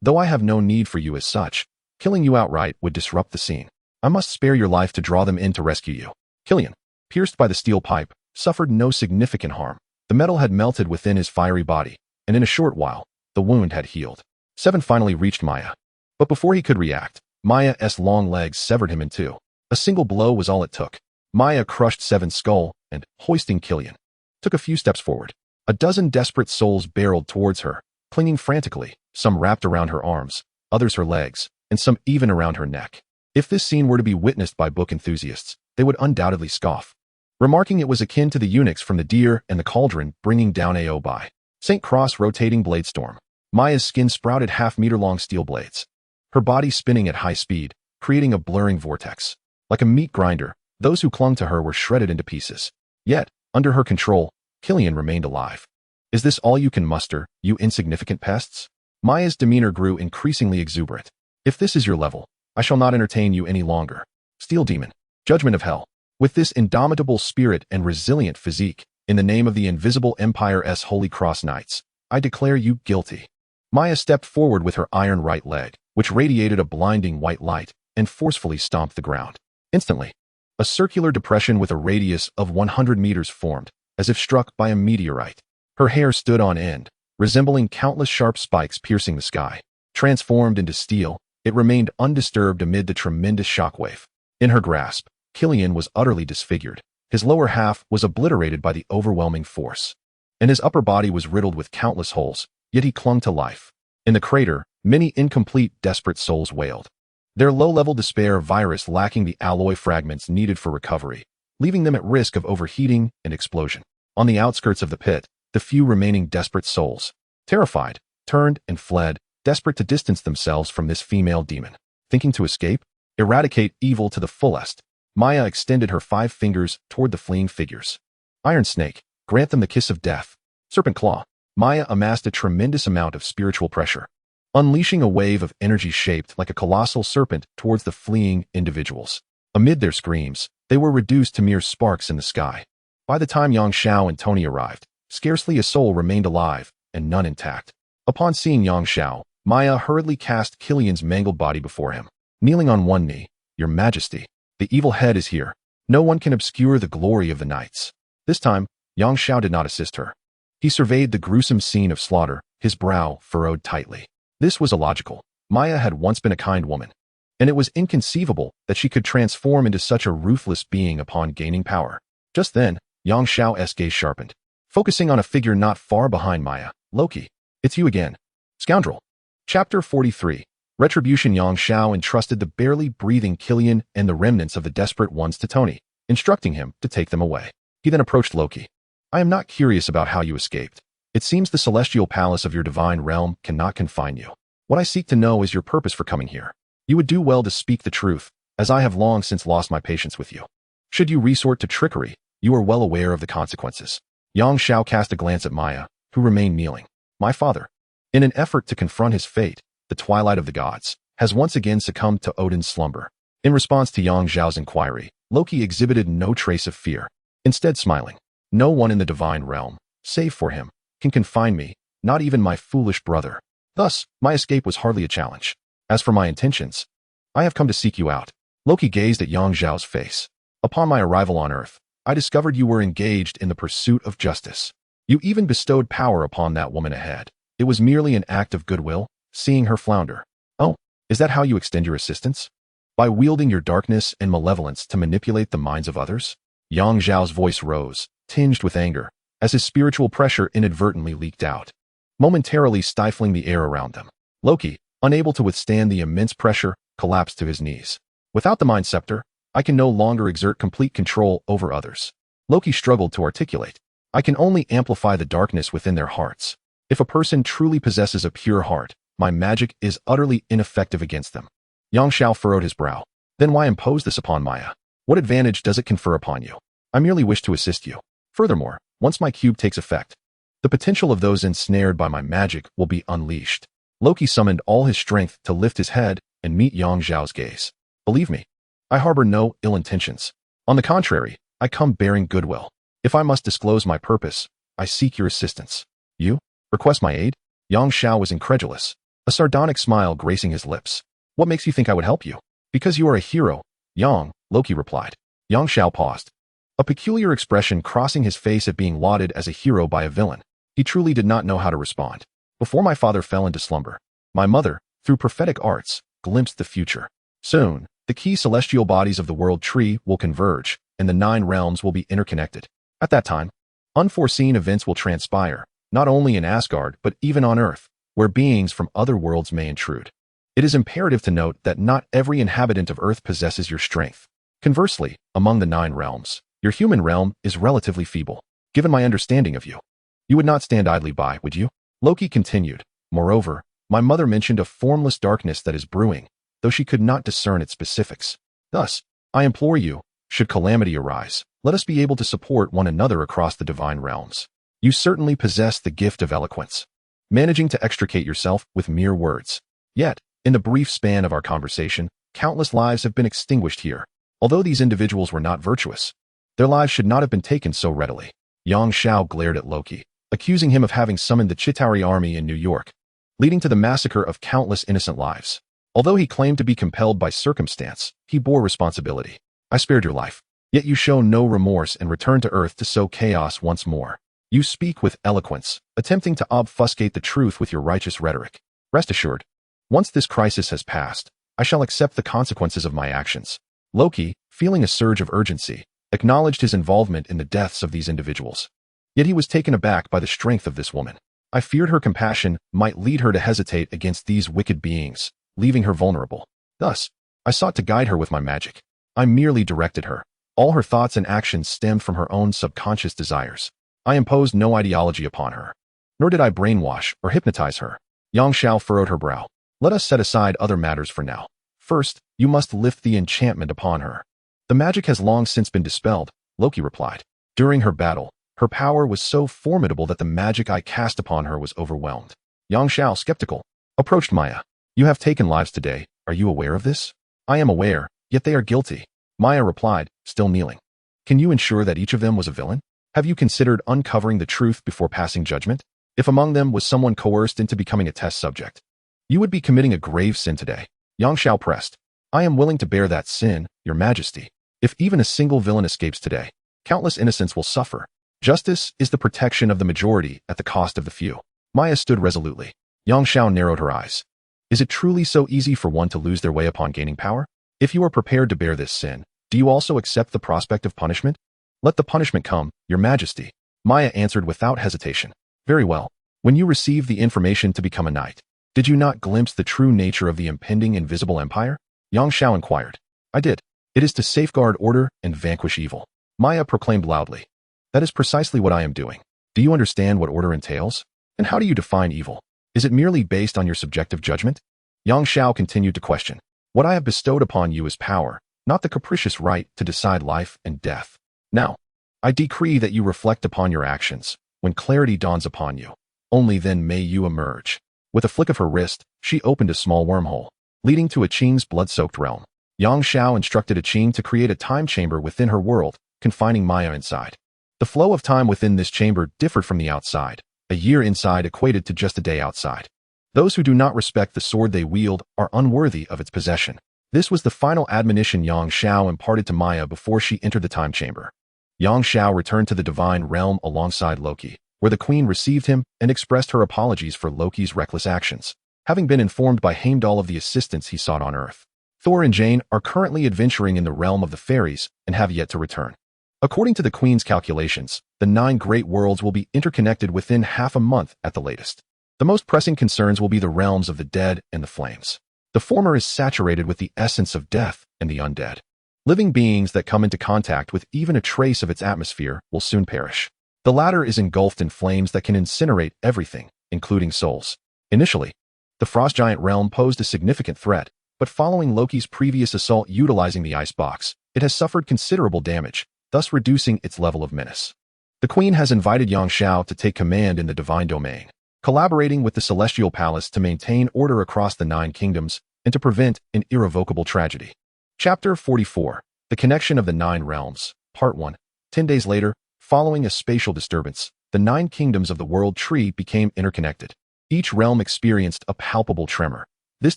Though I have no need for you as such, killing you outright would disrupt the scene. I must spare your life to draw them in to rescue you. Killian, pierced by the steel pipe, suffered no significant harm. The metal had melted within his fiery body, and in a short while, the wound had healed. 7 finally reached Maya. But before he could react, Maya's long legs severed him in two. A single blow was all it took. Maya crushed 7's skull and, hoisting Killian, took a few steps forward. A dozen desperate souls barreled towards her, clinging frantically, some wrapped around her arms, others her legs, and some even around her neck. If this scene were to be witnessed by book enthusiasts, they would undoubtedly scoff, remarking it was akin to the eunuchs from the Deer and the Cauldron bringing down Ao by St. Cross rotating blade storm. Maya's skin sprouted half-meter-long steel blades, her body spinning at high speed, creating a blurring vortex. Like a meat grinder, those who clung to her were shredded into pieces. Yet, under her control, Killian remained alive. Is this all you can muster, you insignificant pests? Maya's demeanor grew increasingly exuberant. If this is your level, I shall not entertain you any longer. Steel Demon, Judgment of Hell. With this indomitable spirit and resilient physique, In the name of the Invisible Empire's Holy Cross Knights, I declare you guilty. Maya stepped forward with her iron right leg, which radiated a blinding white light, and forcefully stomped the ground. Instantly, a circular depression with a radius of 100 meters formed, as if struck by a meteorite. Her hair stood on end, resembling countless sharp spikes piercing the sky. Transformed into steel, it remained undisturbed amid the tremendous shockwave. In her grasp, Killian was utterly disfigured. His lower half was obliterated by the overwhelming force, and his upper body was riddled with countless holes, yet he clung to life. In the crater, many incomplete, desperate souls wailed, their low-level despair virus lacking the alloy fragments needed for recovery, leaving them at risk of overheating and explosion. On the outskirts of the pit, the few remaining desperate souls, terrified, turned and fled, desperate to distance themselves from this female demon. Thinking to escape, eradicate evil to the fullest, Maya extended her 5 fingers toward the fleeing figures. Iron Snake, grant them the kiss of death. Serpent Claw. Maya amassed a tremendous amount of spiritual pressure, unleashing a wave of energy shaped like a colossal serpent towards the fleeing individuals. Amid their screams, they were reduced to mere sparks in the sky. By the time Yang Xiao and Tony arrived, scarcely a soul remained alive, and none intact. Upon seeing Yang Xiao, Maya hurriedly cast Killian's mangled body before him. Kneeling on one knee, "Your Majesty, the evil head is here. No one can obscure the glory of the knights." This time, Yang Xiao did not assist her. He surveyed the gruesome scene of slaughter, his brow furrowed tightly. This was illogical. Maya had once been a kind woman, and it was inconceivable that she could transform into such a ruthless being upon gaining power. Just then, Yang Xiao's gaze sharpened, focusing on a figure not far behind Maya. "Loki, it's you again. Scoundrel." Chapter 43. Retribution. Yang Xiao entrusted the barely breathing Killian and the remnants of the desperate ones to Tony, instructing him to take them away. He then approached Loki. "I am not curious about how you escaped. It seems the celestial palace of your divine realm cannot confine you. What I seek to know is your purpose for coming here. You would do well to speak the truth, as I have long since lost my patience with you. Should you resort to trickery, you are well aware of the consequences." Yang Xiao cast a glance at Maya, who remained kneeling. "My father, in an effort to confront his fate, the twilight of the gods, has once again succumbed to Odin's slumber." In response to Yang Xiao's inquiry, Loki exhibited no trace of fear, instead smiling. "No one in the divine realm, save for him, can confine me, not even my foolish brother. Thus, my escape was hardly a challenge. As for my intentions, I have come to seek you out." Loki gazed at Yang Xiao's face. "Upon my arrival on Earth, I discovered you were engaged in the pursuit of justice. You even bestowed power upon that woman ahead. It was merely an act of goodwill, seeing her flounder. Oh, is that how you extend your assistance? By wielding your darkness and malevolence to manipulate the minds of others?" Yang Xiao's voice rose, tinged with anger, as his spiritual pressure inadvertently leaked out, momentarily stifling the air around them. Loki, unable to withstand the immense pressure, collapsed to his knees. "Without the Mind Scepter, I can no longer exert complete control over others." Loki struggled to articulate. "I can only amplify the darkness within their hearts. If a person truly possesses a pure heart, my magic is utterly ineffective against them." Yang Xiao furrowed his brow. "Then why impose this upon Maya? What advantage does it confer upon you? I merely wish to assist you. Furthermore, once my cube takes effect, the potential of those ensnared by my magic will be unleashed." Loki summoned all his strength to lift his head and meet Yang Xiao's gaze. "Believe me, I harbor no ill intentions. On the contrary, I come bearing goodwill. If I must disclose my purpose, I seek your assistance." "You? Request my aid?" Yang Xiao was incredulous, a sardonic smile gracing his lips. "What makes you think I would help you?" "Because you are a hero, Yang," Loki replied. Yang Xiao paused, a peculiar expression crossing his face at being lauded as a hero by a villain. He truly did not know how to respond. "Before my father fell into slumber, my mother, through prophetic arts, glimpsed the future. Soon, the key celestial bodies of the world tree will converge, and the 9 realms will be interconnected. At that time, unforeseen events will transpire, not only in Asgard but even on Earth, where beings from other worlds may intrude. It is imperative to note that not every inhabitant of Earth possesses your strength. Conversely, among the 9 realms, your human realm is relatively feeble. Given my understanding of you, you would not stand idly by, would you?" Loki continued. "Moreover, my mother mentioned a formless darkness that is brewing, though she could not discern its specifics. Thus, I implore you, should calamity arise, let us be able to support one another across the divine realms. You certainly possess the gift of eloquence, managing to extricate yourself with mere words. Yet, in the brief span of our conversation, countless lives have been extinguished here. Although these individuals were not virtuous, their lives should not have been taken so readily. Yang Xiao glared at Loki, accusing him of having summoned the Chitauri army in New York, leading to the massacre of countless innocent lives. Although he claimed to be compelled by circumstance, he bore responsibility. I spared your life, yet you show no remorse and return to Earth to sow chaos once more. You speak with eloquence, attempting to obfuscate the truth with your righteous rhetoric. Rest assured, once this crisis has passed, I shall accept the consequences of my actions. Loki, feeling a surge of urgency, acknowledged his involvement in the deaths of these individuals. Yet he was taken aback by the strength of this woman. I feared her compassion might lead her to hesitate against these wicked beings, leaving her vulnerable. Thus, I sought to guide her with my magic. I merely directed her. All her thoughts and actions stemmed from her own subconscious desires. I imposed no ideology upon her. Nor did I brainwash or hypnotize her. Yang Xiao furrowed her brow. Let us set aside other matters for now. First, you must lift the enchantment upon her. The magic has long since been dispelled, Loki replied. During her battle, her power was so formidable that the magic I cast upon her was overwhelmed. Yang Xiao, skeptical, approached Maya. You have taken lives today. Are you aware of this? I am aware, yet they are guilty. Maya replied, still kneeling. Can you ensure that each of them was a villain? Have you considered uncovering the truth before passing judgment? If among them was someone coerced into becoming a test subject, you would be committing a grave sin today. Yang Xiao pressed. I am willing to bear that sin, Your Majesty. If even a single villain escapes today, countless innocents will suffer. Justice is the protection of the majority at the cost of the few. Maya stood resolutely. Yang Xiao narrowed her eyes. Is it truly so easy for one to lose their way upon gaining power? If you are prepared to bear this sin, do you also accept the prospect of punishment? Let the punishment come, Your Majesty. Maya answered without hesitation. Very well. When you received the information to become a knight, did you not glimpse the true nature of the impending invisible empire? Yang Xiao inquired. I did. It is to safeguard order and vanquish evil. Maya proclaimed loudly. That is precisely what I am doing. Do you understand what order entails? And how do you define evil? Is it merely based on your subjective judgment? Yang Xiao continued to question. What I have bestowed upon you is power, not the capricious right to decide life and death. Now, I decree that you reflect upon your actions. When clarity dawns upon you, only then may you emerge. With a flick of her wrist, she opened a small wormhole, leading to Qing's blood-soaked realm. Yang Xiao instructed Qing to create a time chamber within her world, confining Maya inside. The flow of time within this chamber differed from the outside. A year inside equated to just a day outside. Those who do not respect the sword they wield are unworthy of its possession. This was the final admonition Yang Xiao imparted to Maya before she entered the time chamber. Yang Xiao returned to the divine realm alongside Loki, where the queen received him and expressed her apologies for Loki's reckless actions, having been informed by Heimdall of the assistance he sought on Earth. Thor and Jane are currently adventuring in the realm of the fairies and have yet to return. According to the queen's calculations, the 9 great worlds will be interconnected within half a month at the latest. The most pressing concerns will be the realms of the dead and the flames. The former is saturated with the essence of death and the undead. Living beings that come into contact with even a trace of its atmosphere will soon perish. The latter is engulfed in flames that can incinerate everything, including souls. Initially, the frost giant realm posed a significant threat, but following Loki's previous assault utilizing the ice box, it has suffered considerable damage, thus reducing its level of menace. The queen has invited Yang Xiao to take command in the divine domain, collaborating with the celestial palace to maintain order across the 9 kingdoms and to prevent an irrevocable tragedy. Chapter 44. The Connection of the 9 Realms, Part 1. 10 days later, following a spatial disturbance, the 9 kingdoms of the world tree became interconnected. Each realm experienced a palpable tremor. This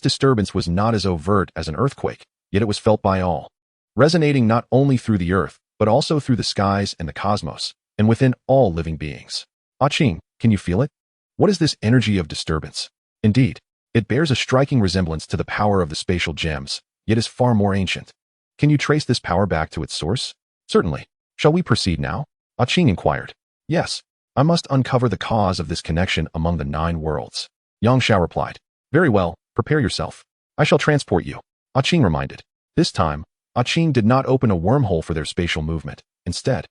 disturbance was not as overt as an earthquake, yet it was felt by all, resonating not only through the earth, but also through the skies and the cosmos, and within all living beings. Qing, can you feel it? What is this energy of disturbance? Indeed, it bears a striking resemblance to the power of the spatial gems, yet is far more ancient. Can you trace this power back to its source? Certainly. Shall we proceed now? Qing inquired. Yes, I must uncover the cause of this connection among the 9 worlds. Yang Xiao replied. Very well, prepare yourself. I shall transport you. Qing reminded. This time, Qing did not open a wormhole for their spatial movement. Instead,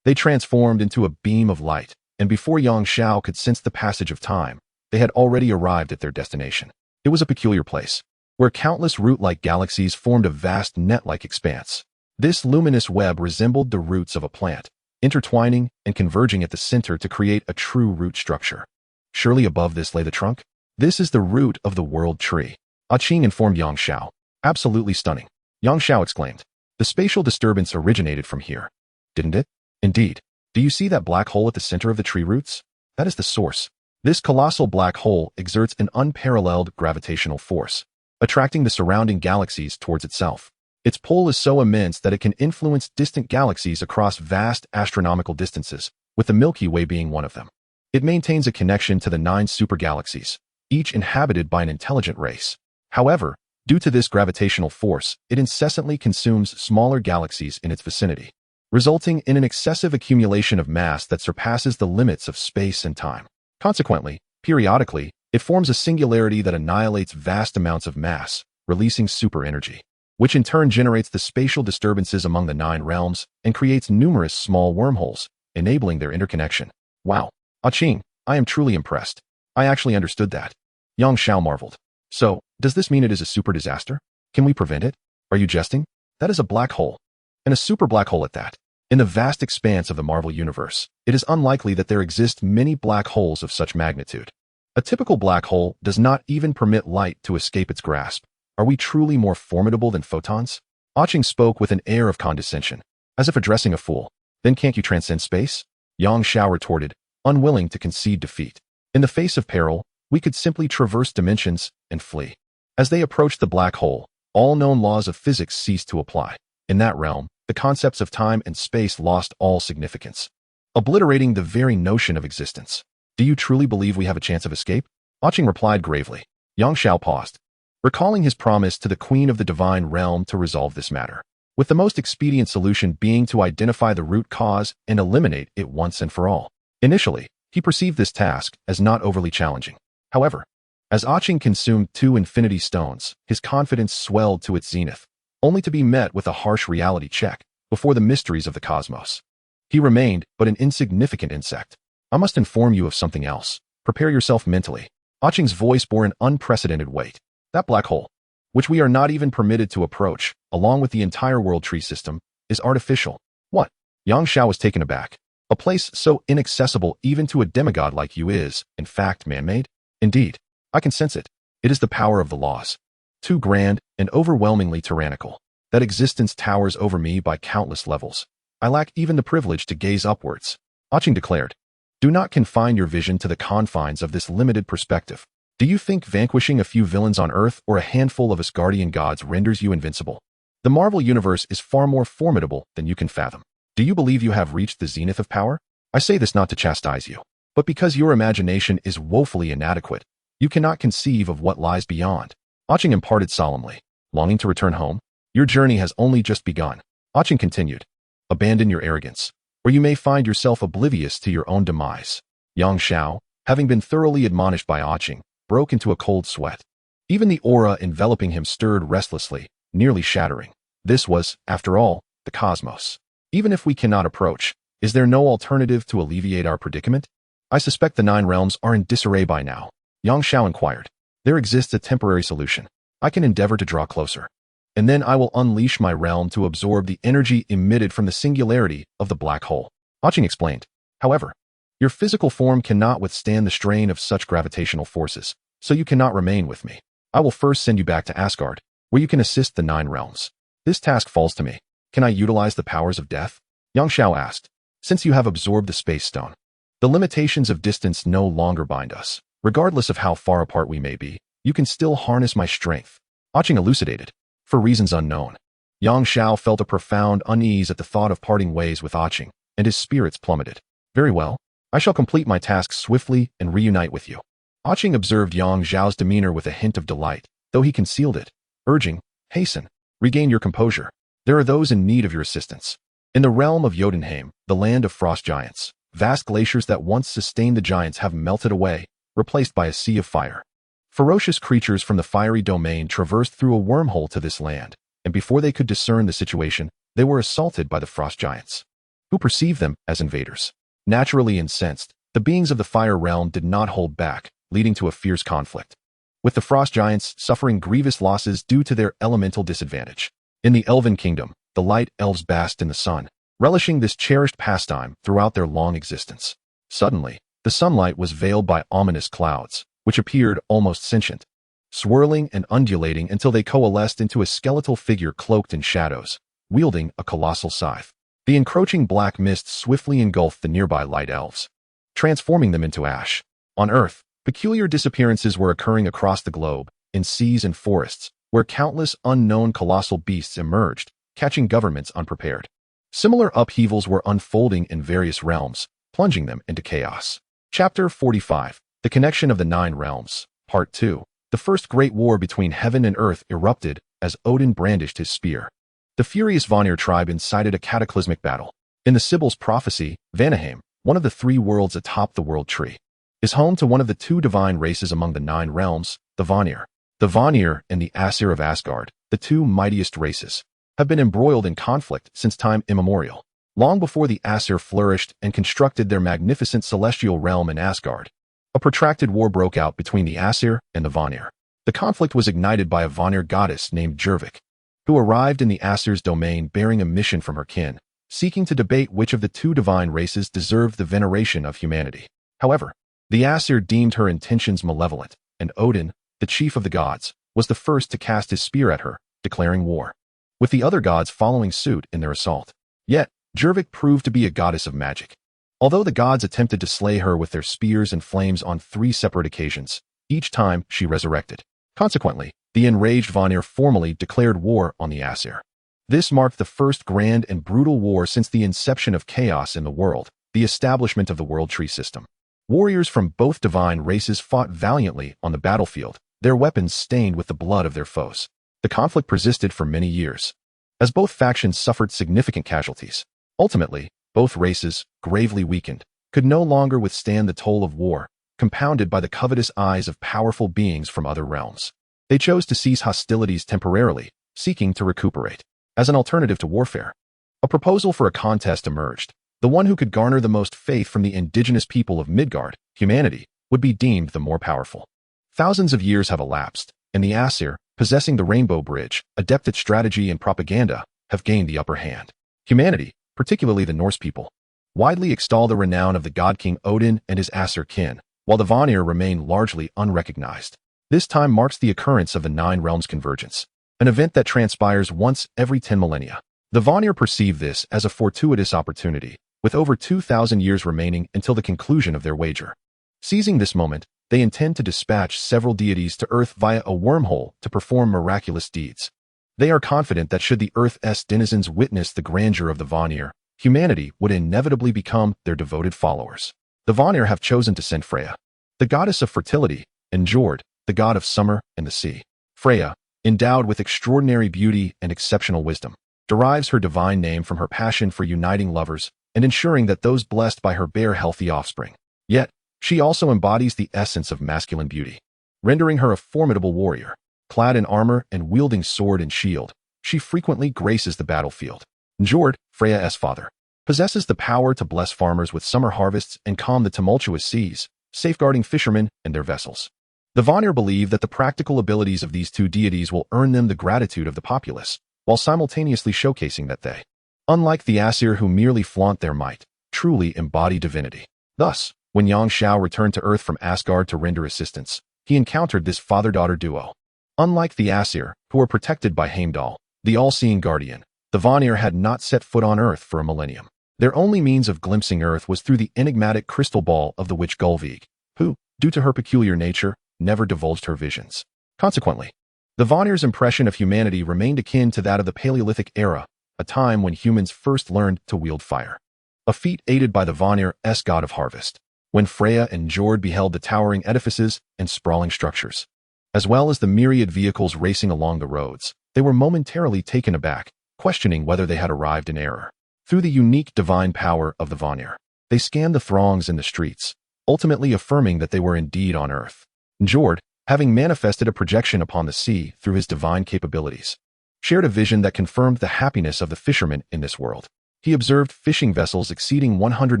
they transformed into a beam of light, and before Yang Xiao could sense the passage of time, they had already arrived at their destination. It was a peculiar place, where countless root-like galaxies formed a vast net-like expanse. This luminous web resembled the roots of a plant, intertwining and converging at the center to create a true root structure. Surely above this lay the trunk? This is the root of the world tree. Qing informed Yang Xiao. Absolutely stunning. Yang Xiao exclaimed. The spatial disturbance originated from here. Didn't it? Indeed. Do you see that black hole at the center of the tree roots? That is the source. This colossal black hole exerts an unparalleled gravitational force, attracting the surrounding galaxies towards itself. Its pull is so immense that it can influence distant galaxies across vast astronomical distances, with the Milky Way being one of them. It maintains a connection to the 9 supergalaxies, each inhabited by an intelligent race. However, due to this gravitational force, it incessantly consumes smaller galaxies in its vicinity, resulting in an excessive accumulation of mass that surpasses the limits of space and time. Consequently, periodically, it forms a singularity that annihilates vast amounts of mass, releasing super energy, which in turn generates the spatial disturbances among the 9 realms and creates numerous small wormholes, enabling their interconnection. Wow. Ah-Ching, I am truly impressed. I actually understood that. Yang Xiao marveled. So, does this mean it is a super disaster? Can we prevent it? Are you jesting? That is a black hole. And a super black hole at that. In the vast expanse of the Marvel Universe, it is unlikely that there exist many black holes of such magnitude. A typical black hole does not even permit light to escape its grasp. Are we truly more formidable than photons? Ah-Ching spoke with an air of condescension, as if addressing a fool. Then can't you transcend space? Yang Xiao retorted, unwilling to concede defeat. In the face of peril, we could simply traverse dimensions and flee. As they approached the black hole, all known laws of physics ceased to apply. In that realm, the concepts of time and space lost all significance, obliterating the very notion of existence. Do you truly believe we have a chance of escape? Ah-Ching replied gravely. Yang Xiao paused, recalling his promise to the Queen of the Divine Realm to resolve this matter, with the most expedient solution being to identify the root cause and eliminate it once and for all. Initially, he perceived this task as not overly challenging. However, as Ah-Ching consumed 2 infinity stones, his confidence swelled to its zenith, only to be met with a harsh reality check before the mysteries of the cosmos. He remained but an insignificant insect. I must inform you of something else. Prepare yourself mentally. Ah-Ching's voice bore an unprecedented weight. That black hole, which we are not even permitted to approach, along with the entire world tree system, is artificial. What? Yang Xiao was taken aback. A place so inaccessible even to a demigod like you is, in fact, man-made? Indeed, I can sense it. It is the power of the laws. Too grand and overwhelmingly tyrannical. That existence towers over me by countless levels. I lack even the privilege to gaze upwards. Ah-Ching declared. Do not confine your vision to the confines of this limited perspective. Do you think vanquishing a few villains on Earth or a handful of Asgardian gods renders you invincible? The Marvel Universe is far more formidable than you can fathom. Do you believe you have reached the zenith of power? I say this not to chastise you, but because your imagination is woefully inadequate. You cannot conceive of what lies beyond. Ah-Ching imparted solemnly. Longing to return home? Your journey has only just begun. Ah-Ching continued. Abandon your arrogance, or you may find yourself oblivious to your own demise. Yang Xiao, having been thoroughly admonished by Ah-Ching, broke into a cold sweat. Even the aura enveloping him stirred restlessly, nearly shattering. This was, after all, the cosmos. Even if we cannot approach, is there no alternative to alleviate our predicament? I suspect the 9 realms are in disarray by now. Yang Xiao inquired. There exists a temporary solution. I can endeavor to draw closer, and then I will unleash my realm to absorb the energy emitted from the singularity of the black hole. Ah-Ching explained. However, your physical form cannot withstand the strain of such gravitational forces, so you cannot remain with me. I will first send you back to Asgard, where you can assist the 9 realms. This task falls to me. Can I utilize the powers of death? Yang Xiao asked. Since you have absorbed the space stone, the limitations of distance no longer bind us. Regardless of how far apart we may be, you can still harness my strength. Ah-Ching elucidated. For reasons unknown. Yang Xiao felt a profound unease at the thought of parting ways with Ah-Ching, and his spirits plummeted. Very well. I shall complete my task swiftly and reunite with you. Ah-Ching observed Yang Xiao's demeanor with a hint of delight, though he concealed it, urging, hasten, regain your composure. There are those in need of your assistance. In the realm of Jotunheim, the land of frost giants, vast glaciers that once sustained the giants have melted away, replaced by a sea of fire. Ferocious creatures from the fiery domain traversed through a wormhole to this land, and before they could discern the situation, they were assaulted by the frost giants, who perceived them as invaders. Naturally incensed, the beings of the fire realm did not hold back, leading to a fierce conflict, with the frost giants suffering grievous losses due to their elemental disadvantage. In the Elven Kingdom, the light elves basked in the sun, relishing this cherished pastime throughout their long existence. Suddenly, the sunlight was veiled by ominous clouds, which appeared almost sentient, swirling and undulating until they coalesced into a skeletal figure cloaked in shadows, wielding a colossal scythe. The encroaching black mist swiftly engulfed the nearby light elves, transforming them into ash. On Earth, peculiar disappearances were occurring across the globe, in seas and forests, where countless unknown colossal beasts emerged, catching governments unprepared. Similar upheavals were unfolding in various realms, plunging them into chaos. Chapter 45. The Connection of the Nine Realms. Part 2. The first great war between heaven and earth erupted as Odin brandished his spear. The furious Vanir tribe incited a cataclysmic battle. In the Sibyl's prophecy, Vanaheim, one of the three worlds atop the world tree, is home to one of the two divine races among the nine realms, the Vanir. The Vanir and the Aesir of Asgard, the two mightiest races, have been embroiled in conflict since time immemorial. Long before the Aesir flourished and constructed their magnificent celestial realm in Asgard, a protracted war broke out between the Aesir and the Vanir. The conflict was ignited by a Vanir goddess named Jurvik, who arrived in the Aesir's domain bearing a mission from her kin, seeking to debate which of the two divine races deserved the veneration of humanity. However, the Aesir deemed her intentions malevolent, and Odin, the chief of the gods, was the first to cast his spear at her, declaring war, with the other gods following suit in their assault. Yet, Jurvik proved to be a goddess of magic. Although the gods attempted to slay her with their spears and flames on 3 separate occasions, each time she resurrected. Consequently, the enraged Vanir formally declared war on the Aesir. This marked the first grand and brutal war since the inception of chaos in the world, the establishment of the World Tree system. Warriors from both divine races fought valiantly on the battlefield, their weapons stained with the blood of their foes. The conflict persisted for many years, as both factions suffered significant casualties. Ultimately, both races, gravely weakened, could no longer withstand the toll of war, compounded by the covetous eyes of powerful beings from other realms. They chose to cease hostilities temporarily, seeking to recuperate. As an alternative to warfare, a proposal for a contest emerged. The one who could garner the most faith from the indigenous people of Midgard, humanity, would be deemed the more powerful. Thousands of years have elapsed, and the Aesir, possessing the Rainbow Bridge, adept at strategy and propaganda, have gained the upper hand. Humanity, particularly the Norse people, widely extol the renown of the god king Odin and his Aesir kin, while the Vanir remain largely unrecognized. This time marks the occurrence of the Nine Realms convergence, an event that transpires once every 10 millennia. The Vanir perceive this as a fortuitous opportunity, with over 2,000 years remaining until the conclusion of their wager. Seizing this moment, they intend to dispatch several deities to Earth via a wormhole to perform miraculous deeds. They are confident that should the Earth's denizens witness the grandeur of the Vanir, humanity would inevitably become their devoted followers. The Vanir have chosen to send Freya, the goddess of fertility, and Njord, the god of summer and the sea. Freya, endowed with extraordinary beauty and exceptional wisdom, derives her divine name from her passion for uniting lovers and ensuring that those blessed by her bear healthy offspring. Yet, she also embodies the essence of masculine beauty, rendering her a formidable warrior. Clad in armor and wielding sword and shield, she frequently graces the battlefield. Njord, Freya's father, possesses the power to bless farmers with summer harvests and calm the tumultuous seas, safeguarding fishermen and their vessels. The Vanir believe that the practical abilities of these two deities will earn them the gratitude of the populace, while simultaneously showcasing that they, unlike the Aesir who merely flaunt their might, truly embody divinity. Thus, when Yang Xiao returned to Earth from Asgard to render assistance, he encountered this father-daughter duo. Unlike the Aesir, who were protected by Heimdall, the all-seeing guardian, the Vanir had not set foot on Earth for a millennium. Their only means of glimpsing Earth was through the enigmatic crystal ball of the witch Gullveig, who, due to her peculiar nature, never divulged her visions. Consequently, the Vanir's impression of humanity remained akin to that of the Paleolithic era, a time when humans first learned to wield fire. A feat aided by the Vanir's god of harvest. When Freya and Njord beheld the towering edifices and sprawling structures, as well as the myriad vehicles racing along the roads, they were momentarily taken aback, questioning whether they had arrived in error. Through the unique divine power of the Vanir, they scanned the throngs in the streets, ultimately affirming that they were indeed on Earth. Njord, having manifested a projection upon the sea through his divine capabilities, shared a vision that confirmed the happiness of the fishermen in this world. He observed fishing vessels exceeding 100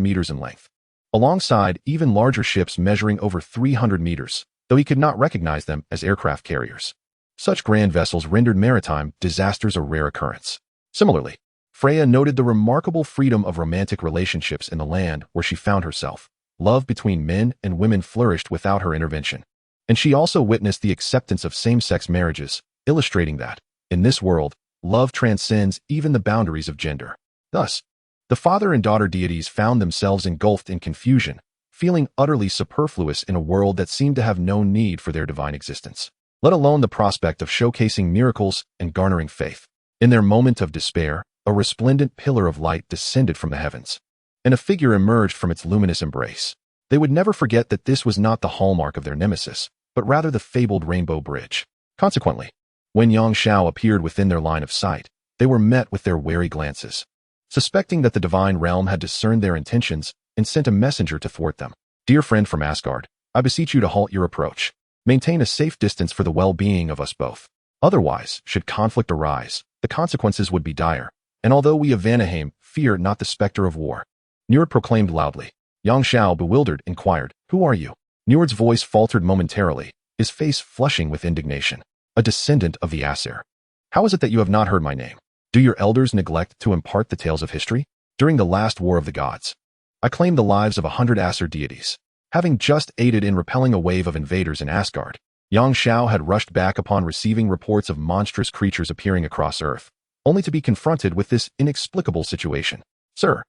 meters in length, alongside even larger ships measuring over 300 meters, though he could not recognize them as aircraft carriers. Such grand vessels rendered maritime disasters a rare occurrence. Similarly, Freya noted the remarkable freedom of romantic relationships in the land where she found herself. Love between men and women flourished without her intervention, and she also witnessed the acceptance of same-sex marriages, illustrating that, in this world, love transcends even the boundaries of gender. Thus, The father and daughter deities found themselves engulfed in confusion, feeling utterly superfluous in a world that seemed to have no need for their divine existence, let alone the prospect of showcasing miracles and garnering faith. In their moment of despair, a resplendent pillar of light descended from the heavens, and a figure emerged from its luminous embrace. They would never forget that this was not the hallmark of their nemesis, but rather the fabled rainbow bridge. Consequently, when Yang Xiao appeared within their line of sight, they were met with their wary glances. Suspecting that the divine realm had discerned their intentions and sent a messenger to thwart them. Dear friend from Asgard, I beseech you to halt your approach. Maintain a safe distance for the well-being of us both. Otherwise, should conflict arise, the consequences would be dire. And although we of Vanaheim fear not the specter of war, Njord proclaimed loudly. Yang Xiao, bewildered, inquired, Who are you? Njord's voice faltered momentarily, his face flushing with indignation. A descendant of the Aesir. How is it that you have not heard my name? Do your elders neglect to impart the tales of history? During the last war of the gods, I claimed the lives of 100 Aesir deities. Having just aided in repelling a wave of invaders in Asgard, Yang Xiao had rushed back upon receiving reports of monstrous creatures appearing across Earth, only to be confronted with this inexplicable situation. Sir,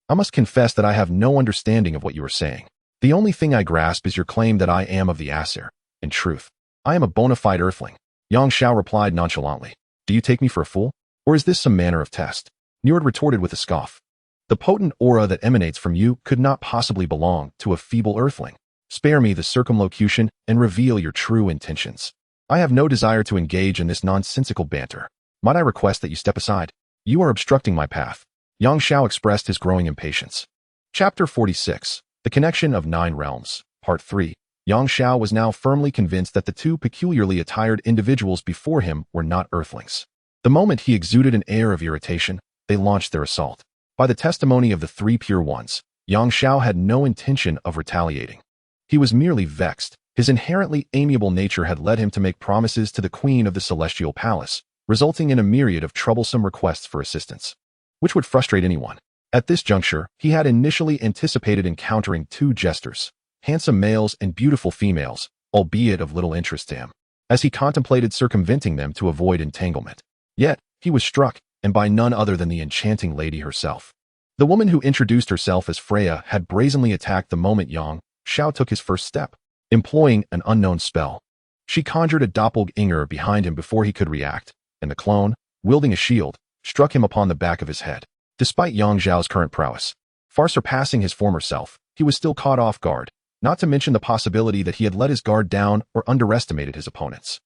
I must confess that I have no understanding of what you are saying. The only thing I grasp is your claim that I am of the Aesir. In truth, I am a bona fide earthling. Yang Xiao replied nonchalantly. Do you take me for a fool? Or is this some manner of test? Njord retorted with a scoff. The potent aura that emanates from you could not possibly belong to a feeble earthling. Spare me the circumlocution and reveal your true intentions. I have no desire to engage in this nonsensical banter. Might I request that you step aside? You are obstructing my path. Yang Xiao expressed his growing impatience. Chapter 46. The Connection of 9 Realms. Part 3. Yang Xiao was now firmly convinced that the two peculiarly attired individuals before him were not earthlings. The moment he exuded an air of irritation, they launched their assault. By the testimony of the 3 pure ones, Yang Xiao had no intention of retaliating. He was merely vexed. His inherently amiable nature had led him to make promises to the queen of the celestial palace, resulting in a myriad of troublesome requests for assistance, which would frustrate anyone. At this juncture, he had initially anticipated encountering 2 jesters, handsome males and beautiful females, albeit of little interest to him, as he contemplated circumventing them to avoid entanglement. Yet, he was struck, and by none other than the enchanting lady herself. The woman who introduced herself as Freya had brazenly attacked the moment Yang Xiao took his first step, employing an unknown spell. She conjured a doppelganger behind him before he could react, and the clone, wielding a shield, struck him upon the back of his head. Despite Yang Xiao's current prowess, far surpassing his former self, he was still caught off guard, not to mention the possibility that he had let his guard down or underestimated his opponents.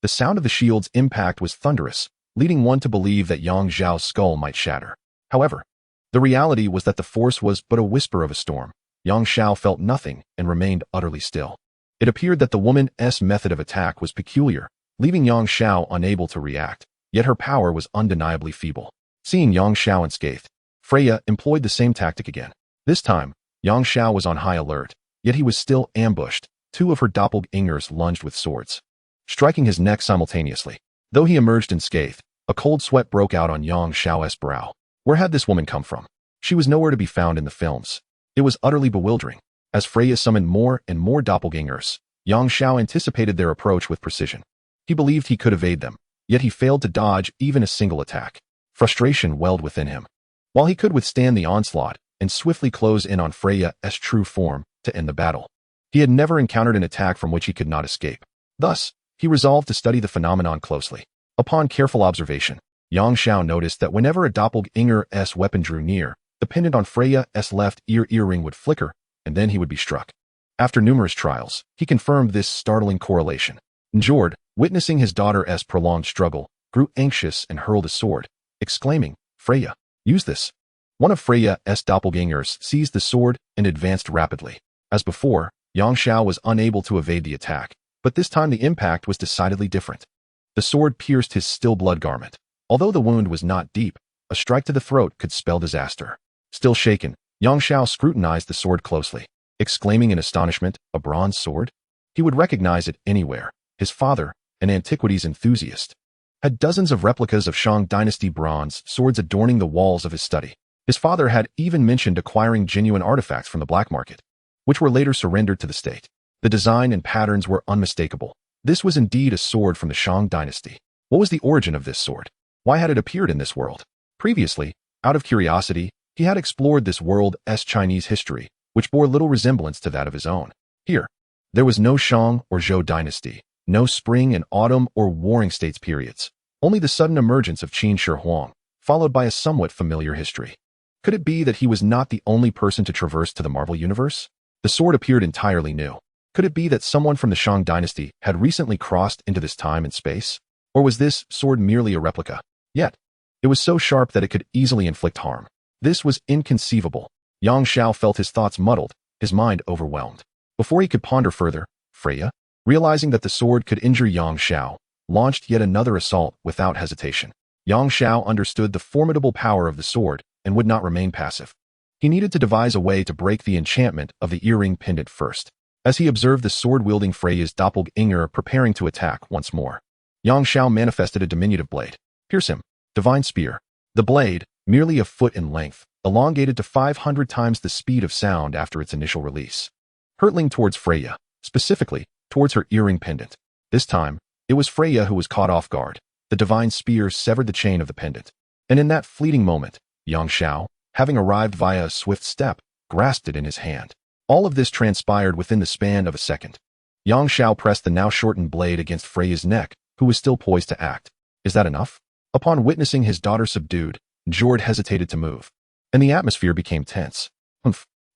The sound of the shield's impact was thunderous, leading one to believe that Yang Xiao's skull might shatter. However, the reality was that the force was but a whisper of a storm. Yang Xiao felt nothing and remained utterly still. It appeared that the woman's method of attack was peculiar, leaving Yang Xiao unable to react, yet her power was undeniably feeble. Seeing Yang Xiao unscathed, Freya employed the same tactic again. This time, Yang Xiao was on high alert, yet he was still ambushed. 2 of her doppelgangers lunged with swords, striking his neck simultaneously. Though he emerged unscathed, a cold sweat broke out on Yang Xiao's brow. Where had this woman come from? She was nowhere to be found in the films. It was utterly bewildering. As Freya summoned more and more doppelgangers, Yang Xiao anticipated their approach with precision. He believed he could evade them, yet he failed to dodge even a single attack. Frustration welled within him. While he could withstand the onslaught and swiftly close in on Freya's true form to end the battle, he had never encountered an attack from which he could not escape. Thus, he resolved to study the phenomenon closely. Upon careful observation, Yang Xiao noticed that whenever a doppelganger's weapon drew near, the pendant on Freya's left earring would flicker, and then he would be struck. After numerous trials, he confirmed this startling correlation. Njord, witnessing his daughter's prolonged struggle, grew anxious and hurled a sword, exclaiming, Freya, use this. One of Freya's doppelgangers seized the sword and advanced rapidly. As before, Yang Xiao was unable to evade the attack, but this time the impact was decidedly different. The sword pierced his still blood garment. Although the wound was not deep, a strike to the throat could spell disaster. Still shaken, Yang Xiao scrutinized the sword closely, exclaiming in astonishment, a bronze sword? He would recognize it anywhere. His father, an antiquities enthusiast, had dozens of replicas of Shang Dynasty bronze swords adorning the walls of his study. His father had even mentioned acquiring genuine artifacts from the black market, which were later surrendered to the state. The design and patterns were unmistakable. This was indeed a sword from the Shang Dynasty. What was the origin of this sword? Why had it appeared in this world? Previously, out of curiosity, He had explored this world's Chinese history, which bore little resemblance to that of his own. Here, there was no Shang or Zhou dynasty, no spring and autumn or warring states periods, only the sudden emergence of Qin Shi Huang, followed by a somewhat familiar history. Could it be that he was not the only person to traverse to the Marvel Universe? The sword appeared entirely new. Could it be that someone from the Shang dynasty had recently crossed into this time and space? Or was this sword merely a replica? Yet, it was so sharp that it could easily inflict harm. This was inconceivable. Yang Xiao felt his thoughts muddled, his mind overwhelmed. Before he could ponder further, Freya, realizing that the sword could injure Yang Xiao, launched yet another assault without hesitation. Yang Xiao understood the formidable power of the sword and would not remain passive. He needed to devise a way to break the enchantment of the earring pendant first. As he observed the sword-wielding Freya's doppelganger preparing to attack once more, Yang Xiao manifested a diminutive blade. Pierce him. Divine Spear. The blade, merely a foot in length, elongated to 500 times the speed of sound after its initial release, hurtling towards Freya, specifically towards her earring pendant. This time, it was Freya who was caught off guard. The divine spear severed the chain of the pendant, and in that fleeting moment, Yang Xiao, having arrived via a swift step, grasped it in his hand. All of this transpired within the span of a second. Yang Xiao pressed the now shortened blade against Freya's neck, who was still poised to act. Is that enough? Upon witnessing his daughter subdued, Jord hesitated to move, and the atmosphere became tense.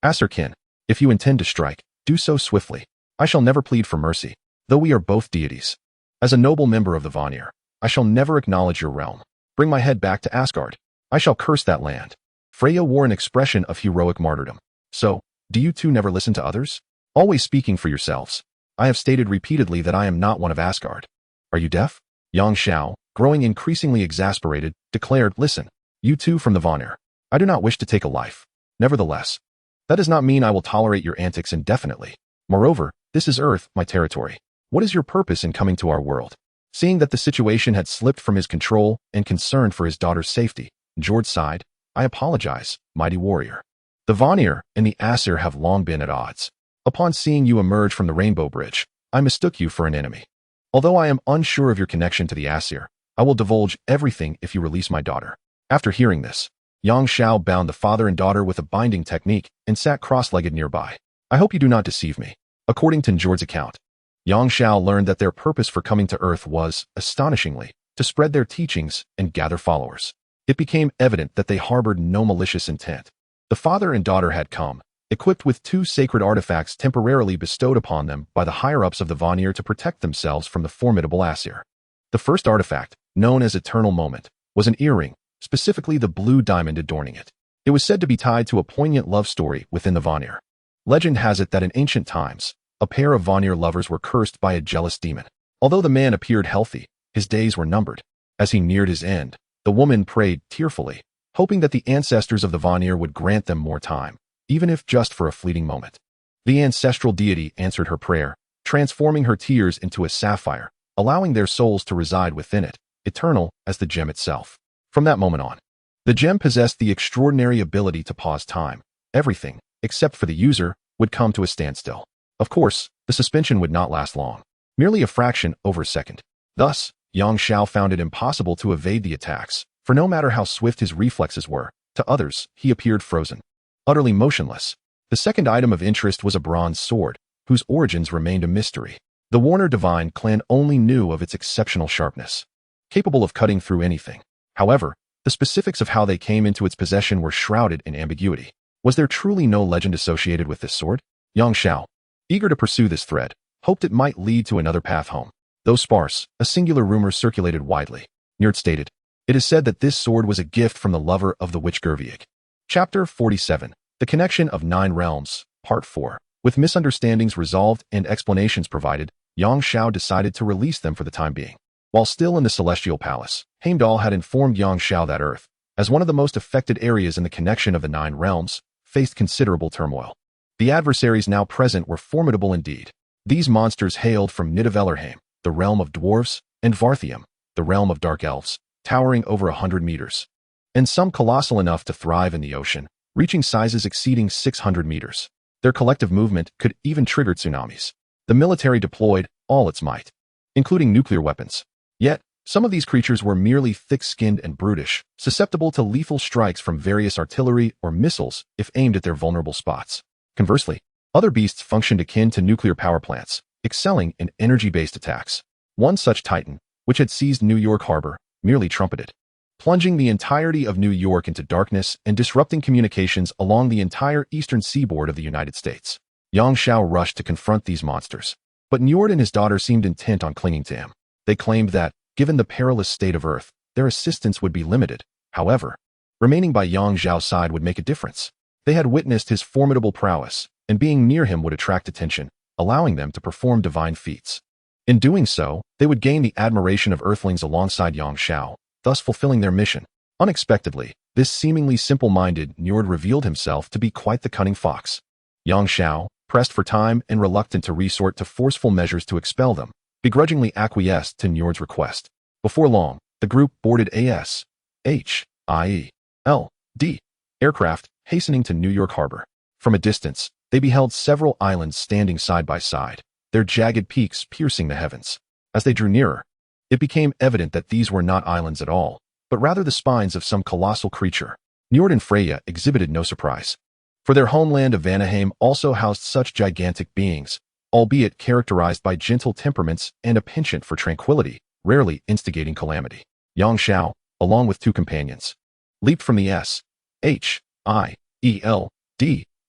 Asurkin, if you intend to strike, do so swiftly. I shall never plead for mercy, though we are both deities. As a noble member of the Vanir, I shall never acknowledge your realm. Bring my head back to Asgard. I shall curse that land. Freya wore an expression of heroic martyrdom. So, do you two never listen to others? Always speaking for yourselves. I have stated repeatedly that I am not one of Asgard. Are you deaf? Yang Xiao, growing increasingly exasperated, declared, listen, you two from the Vanir. I do not wish to take a life. Nevertheless, that does not mean I will tolerate your antics indefinitely. Moreover, this is Earth, my territory. What is your purpose in coming to our world? Seeing that the situation had slipped from his control and concerned for his daughter's safety, Jord sighed, I apologize, mighty warrior. The Vanir and the Aesir have long been at odds. Upon seeing you emerge from the Rainbow Bridge, I mistook you for an enemy. Although I am unsure of your connection to the Aesir, I will divulge everything if you release my daughter. After hearing this, Yang Xiao bound the father and daughter with a binding technique and sat cross-legged nearby. I hope you do not deceive me. According to Njord's account, Yang Xiao learned that their purpose for coming to Earth was, astonishingly, to spread their teachings and gather followers. It became evident that they harbored no malicious intent. The father and daughter had come, equipped with two sacred artifacts temporarily bestowed upon them by the higher-ups of the Vanir to protect themselves from the formidable Aesir. The first artifact, known as Eternal Moment, was an earring, specifically the blue diamond adorning it. It was said to be tied to a poignant love story within the Vanir. Legend has it that in ancient times, a pair of Vanir lovers were cursed by a jealous demon. Although the man appeared healthy, his days were numbered. As he neared his end, the woman prayed tearfully, hoping that the ancestors of the Vanir would grant them more time, even if just for a fleeting moment. The ancestral deity answered her prayer, transforming her tears into a sapphire, allowing their souls to reside within it, eternal as the gem itself. From that moment on, the gem possessed the extraordinary ability to pause time. Everything, except for the user, would come to a standstill. Of course, the suspension would not last long, merely a fraction over a second. Thus, Yang Xiao found it impossible to evade the attacks, for no matter how swift his reflexes were, to others, he appeared frozen, utterly motionless. The second item of interest was a bronze sword, whose origins remained a mystery. The Warner Divine clan only knew of its exceptional sharpness, capable of cutting through anything. However, the specifics of how they came into its possession were shrouded in ambiguity. Was there truly no legend associated with this sword? Yang Xiao, eager to pursue this thread, hoped it might lead to another path home. Though sparse, a singular rumor circulated widely. Njord stated, it is said that this sword was a gift from the lover of the witch Gerviag. Chapter 47. The Connection of Nine Realms, Part 4. With misunderstandings resolved and explanations provided, Yang Xiao decided to release them for the time being. While still in the Celestial Palace, Heimdall had informed Yang Xiao that Earth, as one of the most affected areas in the connection of the Nine Realms, faced considerable turmoil. The adversaries now present were formidable indeed. These monsters hailed from Nidavellerheim, the realm of dwarves, and Varthium, the realm of dark elves, towering over 100 meters, and some colossal enough to thrive in the ocean, reaching sizes exceeding 600 meters. Their collective movement could even trigger tsunamis. The military deployed all its might, including nuclear weapons. Yet, Some of these creatures were merely thick-skinned and brutish, susceptible to lethal strikes from various artillery or missiles if aimed at their vulnerable spots. Conversely, other beasts functioned akin to nuclear power plants, excelling in energy-based attacks. One such titan, which had seized New York Harbor, merely trumpeted, plunging the entirety of New York into darkness and disrupting communications along the entire eastern seaboard of the United States. Yang Xiao rushed to confront these monsters, but Njord and his daughter seemed intent on clinging to him. They claimed that, given the perilous state of Earth, their assistance would be limited. However, remaining by Yang Xiao's side would make a difference. They had witnessed his formidable prowess, and being near him would attract attention, allowing them to perform divine feats. In doing so, they would gain the admiration of Earthlings alongside Yang Xiao, thus fulfilling their mission. Unexpectedly, this seemingly simple-minded Njord revealed himself to be quite the cunning fox. Yang Xiao, pressed for time and reluctant to resort to forceful measures to expel them, begrudgingly acquiesced to Njord's request. Before long, the group boarded A.S.H.I.E.L.D. aircraft, hastening to New York Harbor. From a distance, they beheld several islands standing side by side, their jagged peaks piercing the heavens. As they drew nearer, it became evident that these were not islands at all, but rather the spines of some colossal creature. Njord and Freya exhibited no surprise, for their homeland of Vanaheim also housed such gigantic beings, albeit characterized by gentle temperaments and a penchant for tranquility, rarely instigating calamity. Yang Xiao, along with two companions, leaped from the S.H.I.E.L.D.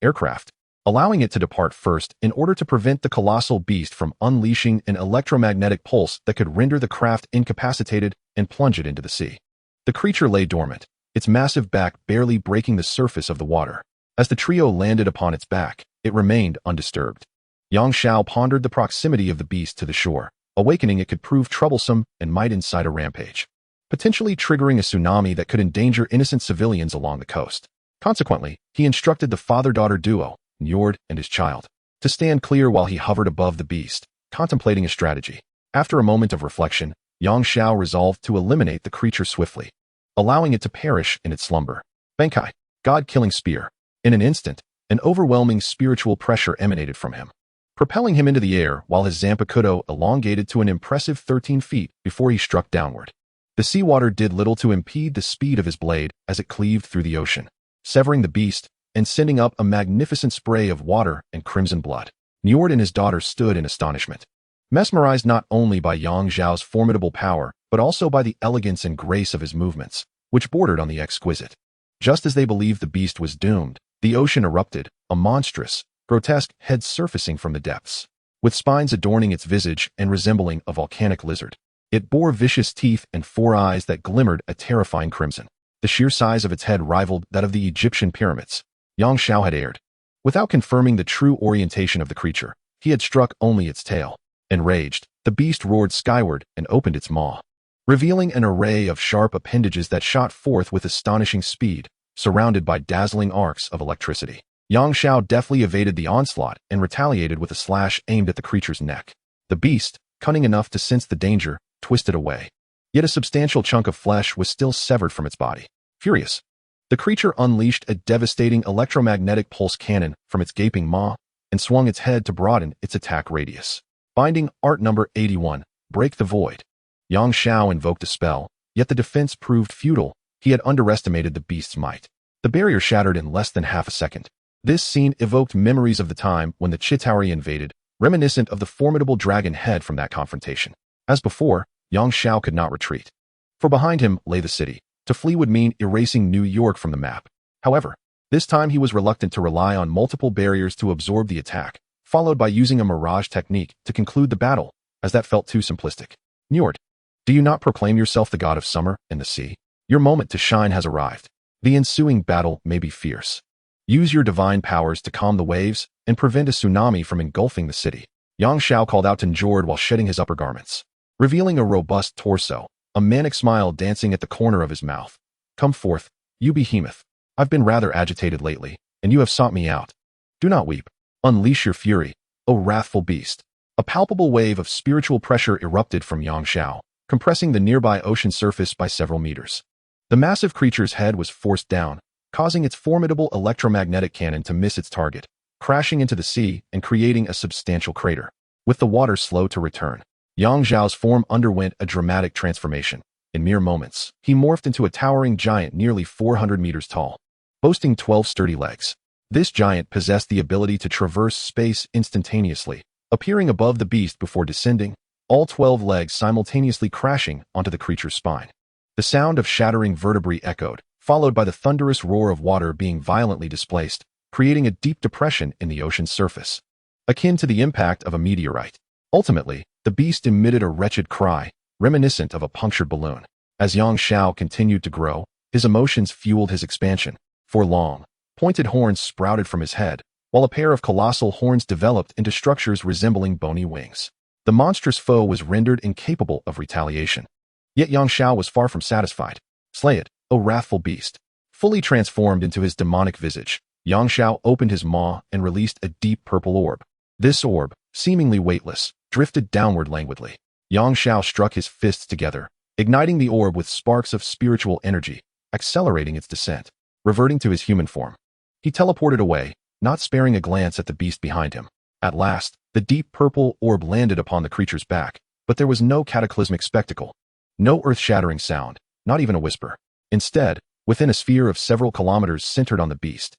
aircraft, allowing it to depart first in order to prevent the colossal beast from unleashing an electromagnetic pulse that could render the craft incapacitated and plunge it into the sea. The creature lay dormant, its massive back barely breaking the surface of the water. As the trio landed upon its back, it remained undisturbed. Yang Xiao pondered the proximity of the beast to the shore. Awakening it could prove troublesome and might incite a rampage, potentially triggering a tsunami that could endanger innocent civilians along the coast. Consequently, he instructed the father-daughter duo, Njord and his child, to stand clear while he hovered above the beast, contemplating a strategy. After a moment of reflection, Yang Xiao resolved to eliminate the creature swiftly, allowing it to perish in its slumber. Bankai, God-killing spear. In an instant, an overwhelming spiritual pressure emanated from him, propelling him into the air while his Zanpakutō elongated to an impressive 13 feet before he struck downward. The seawater did little to impede the speed of his blade as it cleaved through the ocean, severing the beast and sending up a magnificent spray of water and crimson blood. Njord and his daughter stood in astonishment, mesmerized not only by Yang Xiao's formidable power, but also by the elegance and grace of his movements, which bordered on the exquisite. Just as they believed the beast was doomed, the ocean erupted, a monstrous, grotesque head surfacing from the depths, with spines adorning its visage and resembling a volcanic lizard. It bore vicious teeth and 4 eyes that glimmered a terrifying crimson. The sheer size of its head rivaled that of the Egyptian pyramids. Yang Xiao had erred. Without confirming the true orientation of the creature, he had struck only its tail. Enraged, the beast roared skyward and opened its maw, revealing an array of sharp appendages that shot forth with astonishing speed, surrounded by dazzling arcs of electricity. Yang Xiao deftly evaded the onslaught and retaliated with a slash aimed at the creature's neck. The beast, cunning enough to sense the danger, twisted away. Yet a substantial chunk of flesh was still severed from its body. Furious, the creature unleashed a devastating electromagnetic pulse cannon from its gaping maw and swung its head to broaden its attack radius. Binding Art Number 81, Break the Void. Yang Xiao invoked a spell, yet the defense proved futile. He had underestimated the beast's might. The barrier shattered in less than half a second. This scene evoked memories of the time when the Chitauri invaded, reminiscent of the formidable dragon head from that confrontation. As before, Yang Xiao could not retreat, for behind him lay the city. To flee would mean erasing New York from the map. However, this time he was reluctant to rely on multiple barriers to absorb the attack, followed by using a mirage technique to conclude the battle, as that felt too simplistic. Njord, do you not proclaim yourself the god of summer and the sea? Your moment to shine has arrived. The ensuing battle may be fierce. Use your divine powers to calm the waves and prevent a tsunami from engulfing the city. Yang Xiao called out to Njord while shedding his upper garments, revealing a robust torso, a manic smile dancing at the corner of his mouth. Come forth, you behemoth. I've been rather agitated lately, and you have sought me out. Do not weep. Unleash your fury, O wrathful beast. A palpable wave of spiritual pressure erupted from Yang Xiao, compressing the nearby ocean surface by several meters. The massive creature's head was forced down, causing its formidable electromagnetic cannon to miss its target, crashing into the sea and creating a substantial crater. With the water slow to return, Yang Zhao's form underwent a dramatic transformation. In mere moments, he morphed into a towering giant nearly 400 meters tall, boasting 12 sturdy legs. This giant possessed the ability to traverse space instantaneously, appearing above the beast before descending, all 12 legs simultaneously crashing onto the creature's spine. The sound of shattering vertebrae echoed, followed by the thunderous roar of water being violently displaced, creating a deep depression in the ocean's surface, akin to the impact of a meteorite. Ultimately, the beast emitted a wretched cry, reminiscent of a punctured balloon. As Yang Xiao continued to grow, his emotions fueled his expansion. For long, pointed horns sprouted from his head, while a pair of colossal horns developed into structures resembling bony wings. The monstrous foe was rendered incapable of retaliation. Yet Yang Xiao was far from satisfied. Slay it, O wrathful beast. Fully transformed into his demonic visage, Yang Xiao opened his maw and released a deep purple orb. This orb, seemingly weightless, drifted downward languidly. Yang Xiao struck his fists together, igniting the orb with sparks of spiritual energy, accelerating its descent. Reverting to his human form, he teleported away, not sparing a glance at the beast behind him. At last, the deep purple orb landed upon the creature's back, but there was no cataclysmic spectacle. No earth-shattering sound, not even a whisper. Instead, within a sphere of several kilometers centered on the beast,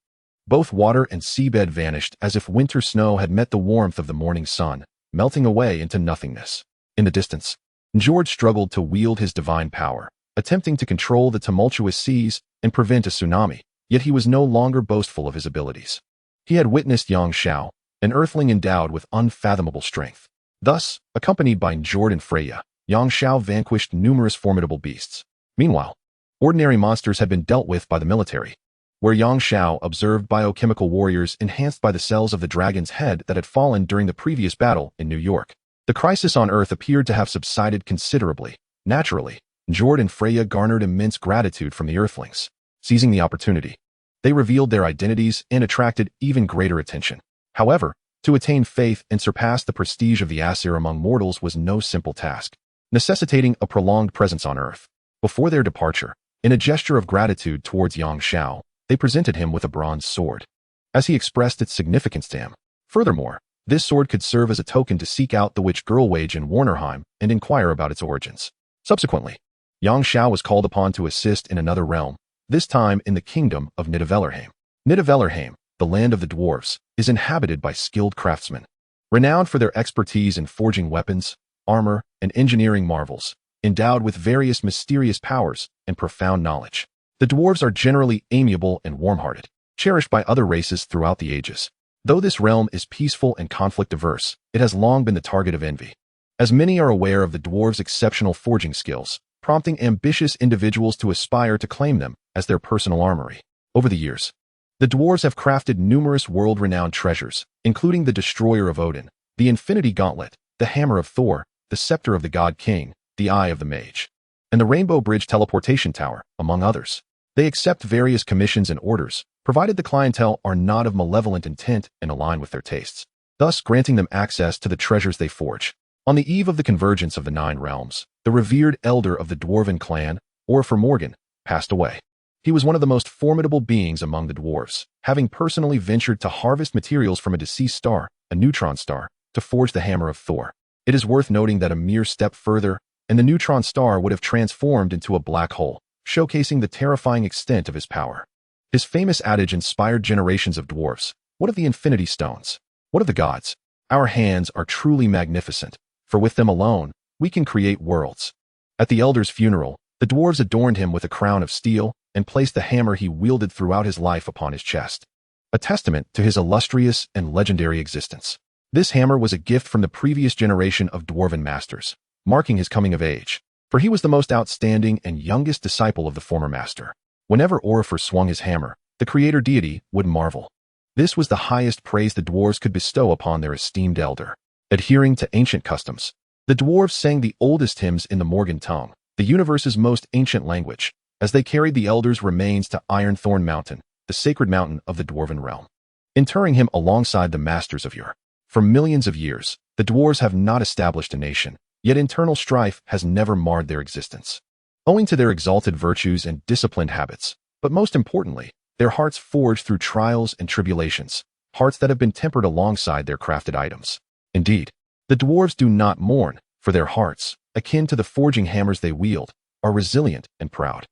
both water and seabed vanished as if winter snow had met the warmth of the morning sun, melting away into nothingness. In the distance, George struggled to wield his divine power, attempting to control the tumultuous seas and prevent a tsunami, yet he was no longer boastful of his abilities. He had witnessed Yang Xiao, an earthling endowed with unfathomable strength. Thus, accompanied by Njord and Freya, Yang Xiao vanquished numerous formidable beasts. Meanwhile, ordinary monsters had been dealt with by the military, where Yang Xiao observed biochemical warriors enhanced by the cells of the dragon's head that had fallen during the previous battle in New York. The crisis on Earth appeared to have subsided considerably. Naturally, Njord and Freya garnered immense gratitude from the Earthlings. Seizing the opportunity, they revealed their identities and attracted even greater attention. However, to attain faith and surpass the prestige of the Aesir among mortals was no simple task, necessitating a prolonged presence on Earth. Before their departure, in a gesture of gratitude towards Yang Xiao, they presented him with a bronze sword, as he expressed its significance to him. Furthermore, this sword could serve as a token to seek out the witch Girlwage in Warnerheim and inquire about its origins. Subsequently, Yang Xiao was called upon to assist in another realm, this time in the kingdom of Nidavellerheim. Nidavellerheim, the land of the dwarves, is inhabited by skilled craftsmen, renowned for their expertise in forging weapons, armor, and engineering marvels, endowed with various mysterious powers and profound knowledge. The dwarves are generally amiable and warm-hearted, cherished by other races throughout the ages. Though this realm is peaceful and conflict-averse, it has long been the target of envy, as many are aware of the dwarves' exceptional forging skills, prompting ambitious individuals to aspire to claim them as their personal armory. Over the years, the dwarves have crafted numerous world-renowned treasures, including the Destroyer of Odin, the Infinity Gauntlet, the Hammer of Thor, the Scepter of the God King, the Eye of the Mage, and the Rainbow Bridge Teleportation Tower, among others. They accept various commissions and orders, provided the clientele are not of malevolent intent and align with their tastes, thus granting them access to the treasures they forge. On the eve of the convergence of the 9 realms, the revered elder of the dwarven clan, Orfer Morgan, passed away. He was one of the most formidable beings among the dwarves, having personally ventured to harvest materials from a deceased star, a neutron star, to forge the Hammer of Thor. It is worth noting that a mere step further, and the neutron star would have transformed into a black hole, showcasing the terrifying extent of his power. His famous adage inspired generations of dwarves. What of the infinity stones? What of the gods? Our hands are truly magnificent, for with them alone, we can create worlds. At the elder's funeral, the dwarves adorned him with a crown of steel and placed the hammer he wielded throughout his life upon his chest, a testament to his illustrious and legendary existence. This hammer was a gift from the previous generation of dwarven masters, marking his coming of age, for he was the most outstanding and youngest disciple of the former master. Whenever Orifer swung his hammer, the creator deity would marvel. This was the highest praise the dwarves could bestow upon their esteemed elder. Adhering to ancient customs, the dwarves sang the oldest hymns in the Morgan tongue, the universe's most ancient language, as they carried the elder's remains to Ironthorn Mountain, the sacred mountain of the dwarven realm, interring him alongside the masters of yore. For millions of years, the dwarves have not established a nation, yet internal strife has never marred their existence. Owing to their exalted virtues and disciplined habits, but most importantly, their hearts forged through trials and tribulations, hearts that have been tempered alongside their crafted items. Indeed, the dwarves do not mourn, for their hearts, akin to the forging hammers they wield, are resilient and proud.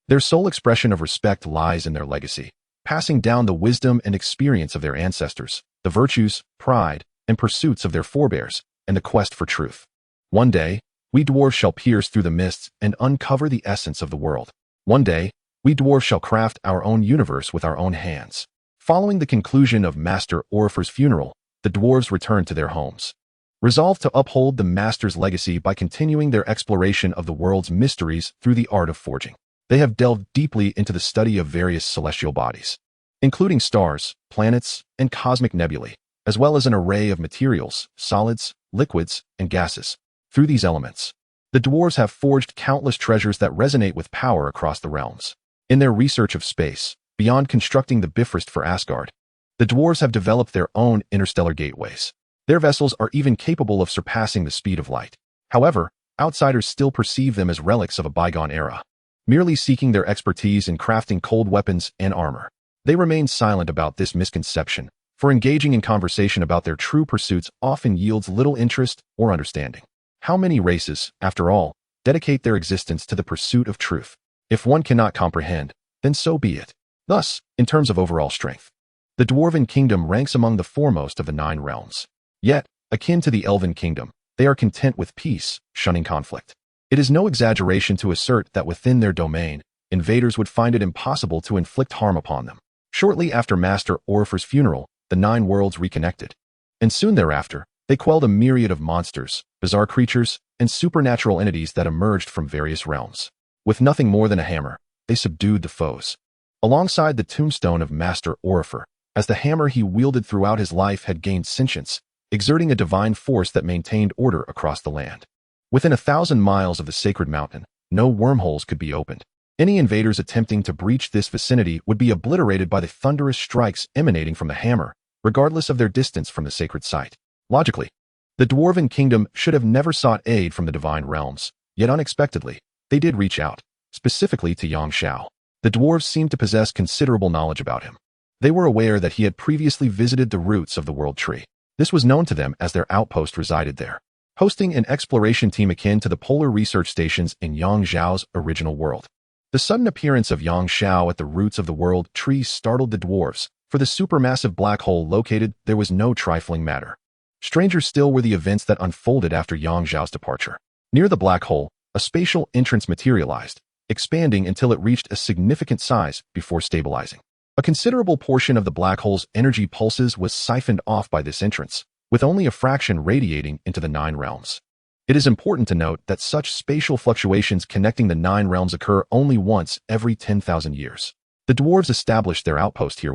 Their sole expression of respect lies in their legacy, passing down the wisdom and experience of their ancestors, the virtues, pride, and pursuits of their forebears, and the quest for truth. One day, we dwarves shall pierce through the mists and uncover the essence of the world. One day, we dwarves shall craft our own universe with our own hands. Following the conclusion of Master Orifer's funeral, the dwarves returned to their homes, resolved to uphold the master's legacy by continuing their exploration of the world's mysteries through the art of forging. They have delved deeply into the study of various celestial bodies, including stars, planets, and cosmic nebulae, as well as an array of materials, solids, liquids, and gases. Through these elements, the dwarves have forged countless treasures that resonate with power across the realms. In their research of space, beyond constructing the Bifrost for Asgard, the dwarves have developed their own interstellar gateways. Their vessels are even capable of surpassing the speed of light. However, outsiders still perceive them as relics of a bygone era, merely seeking their expertise in crafting cold weapons and armor. They remain silent about this misconception, for engaging in conversation about their true pursuits often yields little interest or understanding. How many races, after all, dedicate their existence to the pursuit of truth? If one cannot comprehend, then so be it. Thus, in terms of overall strength, the Dwarven Kingdom ranks among the foremost of the 9 realms. Yet, akin to the Elven Kingdom, they are content with peace, shunning conflict. It is no exaggeration to assert that within their domain, invaders would find it impossible to inflict harm upon them. Shortly after Master Orifer's funeral, the 9 worlds reconnected, and soon thereafter, they quelled a myriad of monsters, bizarre creatures, and supernatural entities that emerged from various realms. With nothing more than a hammer, they subdued the foes. Alongside the tombstone of Master Orifer, as the hammer he wielded throughout his life had gained sentience, exerting a divine force that maintained order across the land. Within 1,000 miles of the sacred mountain, no wormholes could be opened. Any invaders attempting to breach this vicinity would be obliterated by the thunderous strikes emanating from the hammer, regardless of their distance from the sacred site. Logically, the Dwarven Kingdom should have never sought aid from the divine realms, yet unexpectedly, they did reach out, specifically to Yang Xiao. The dwarves seemed to possess considerable knowledge about him. They were aware that he had previously visited the roots of the World Tree. This was known to them as their outpost resided there, hosting an exploration team akin to the polar research stations in Yang Xiao's original world. The sudden appearance of Yang Xiao at the roots of the World Tree startled the dwarves. For the supermassive black hole located, there was no trifling matter. Stranger still were the events that unfolded after Yang Xiao's departure. Near the black hole, a spatial entrance materialized, expanding until it reached a significant size before stabilizing. A considerable portion of the black hole's energy pulses was siphoned off by this entrance, with only a fraction radiating into the 9 realms. It is important to note that such spatial fluctuations connecting the 9 realms occur only once every 10,000 years. The dwarves established their outpost here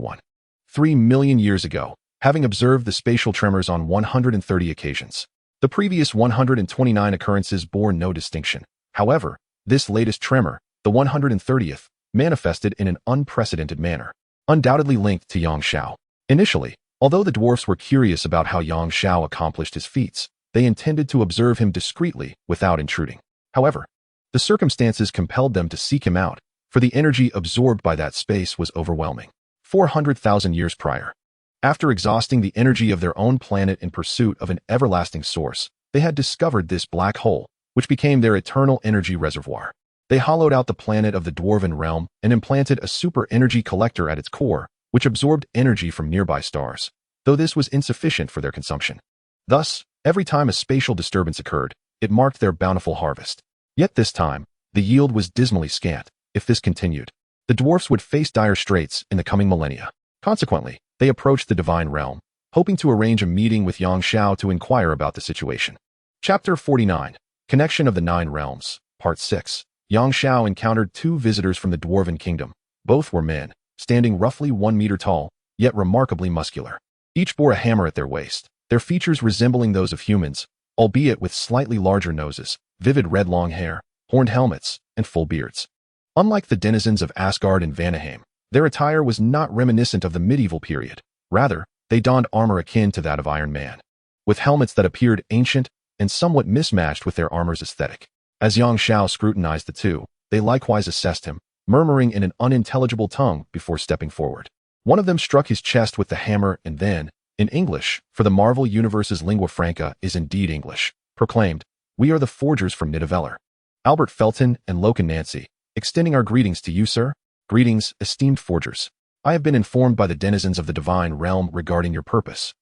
3 million years ago, having observed the spatial tremors on 130 occasions. The previous 129 occurrences bore no distinction. However, this latest tremor, the 130th, manifested in an unprecedented manner, undoubtedly linked to Yang Xiao. Initially, although the dwarfs were curious about how Yang Xiao accomplished his feats, they intended to observe him discreetly without intruding. However, the circumstances compelled them to seek him out, for the energy absorbed by that space was overwhelming. 400,000 years prior, after exhausting the energy of their own planet in pursuit of an everlasting source, they had discovered this black hole, which became their eternal energy reservoir. They hollowed out the planet of the Dwarven realm and implanted a super energy collector at its core, which absorbed energy from nearby stars, though this was insufficient for their consumption. Thus, every time a spatial disturbance occurred, it marked their bountiful harvest. Yet this time, the yield was dismally scant. If this continued, the dwarfs would face dire straits in the coming millennia. Consequently, they approached the divine realm, hoping to arrange a meeting with Yang Xiao to inquire about the situation. Chapter 49, Connection of the 9 Realms, Part 6. Yang Xiao encountered 2 visitors from the Dwarven Kingdom. Both were men, standing roughly 1 meter tall, yet remarkably muscular. Each bore a hammer at their waist, their features resembling those of humans, albeit with slightly larger noses, vivid red long hair, horned helmets, and full beards. Unlike the denizens of Asgard and Vanaheim, their attire was not reminiscent of the medieval period. Rather, they donned armor akin to that of Iron Man, with helmets that appeared ancient and somewhat mismatched with their armor's aesthetic. As Yang Xiao scrutinized the 2, they likewise assessed him, murmuring in an unintelligible tongue before stepping forward. One of them struck his chest with the hammer and then, in English, for the Marvel Universe's lingua franca is indeed English, proclaimed, We are the forgers from Nidavellir. Albert Felton and Loken Nancy, extending our greetings to you, sir. Greetings, esteemed forgers. I have been informed by the denizens of the divine realm regarding your purpose.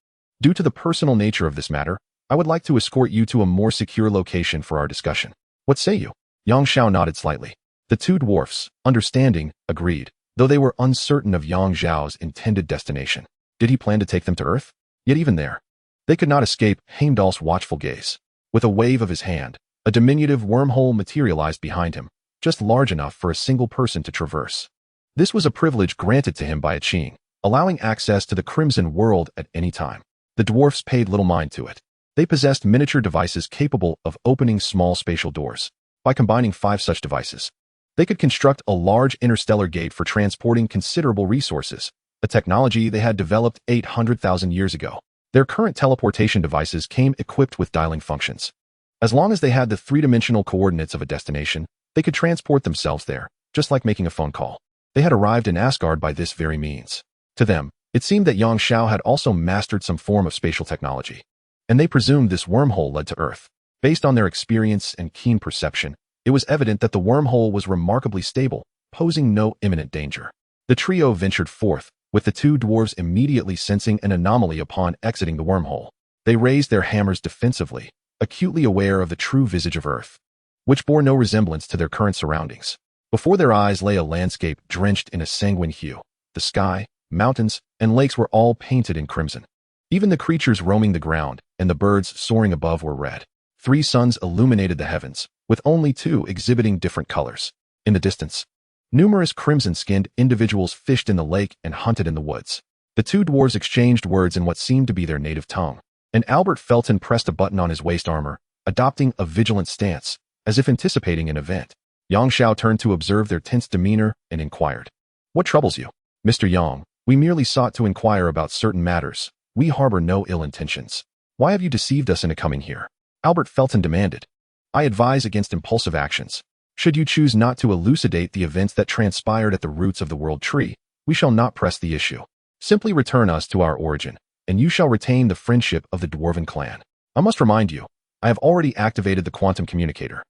Due to the personal nature of this matter, I would like to escort you to a more secure location for our discussion. What say you? Yang Xiao nodded slightly. The two dwarfs, understanding, agreed, though they were uncertain of Yang Xiao's intended destination. Did he plan to take them to Earth? Yet even there, they could not escape Heimdall's watchful gaze. With a wave of his hand, a diminutive wormhole materialized behind him, just large enough for a single person to traverse. This was a privilege granted to him by a Qing, allowing access to the Crimson World at any time. The dwarfs paid little mind to it. They possessed miniature devices capable of opening small spatial doors. By combining 5 such devices, they could construct a large interstellar gate for transporting considerable resources, a technology they had developed 800,000 years ago. Their current teleportation devices came equipped with dialing functions. As long as they had the 3-dimensional coordinates of a destination, they could transport themselves there, just like making a phone call. They had arrived in Asgard by this very means. To them, it seemed that Yang Xiao had also mastered some form of spatial technology, and they presumed this wormhole led to Earth. Based on their experience and keen perception, it was evident that the wormhole was remarkably stable, posing no imminent danger. The trio ventured forth, with the two dwarves immediately sensing an anomaly upon exiting the wormhole. They raised their hammers defensively, acutely aware of the true visage of Earth, which bore no resemblance to their current surroundings. Before their eyes lay a landscape drenched in a sanguine hue. The sky, mountains, and lakes were all painted in crimson. Even the creatures roaming the ground and the birds soaring above were red. 3 suns illuminated the heavens, with only 2 exhibiting different colors. In the distance, numerous crimson-skinned individuals fished in the lake and hunted in the woods. The two dwarves exchanged words in what seemed to be their native tongue, and Albert Felton pressed a button on his waist armor, adopting a vigilant stance, as if anticipating an event. Yang Xiao turned to observe their tense demeanor and inquired, "What troubles you?" "Mr. Yang, we merely sought to inquire about certain matters. We harbor no ill intentions. Why have you deceived us into coming here?" Albert Felton demanded. "I advise against impulsive actions. Should you choose not to elucidate the events that transpired at the roots of the world tree, we shall not press the issue. Simply return us to our origin, and you shall retain the friendship of the Dwarven clan. I must remind you, I have already activated the quantum communicator.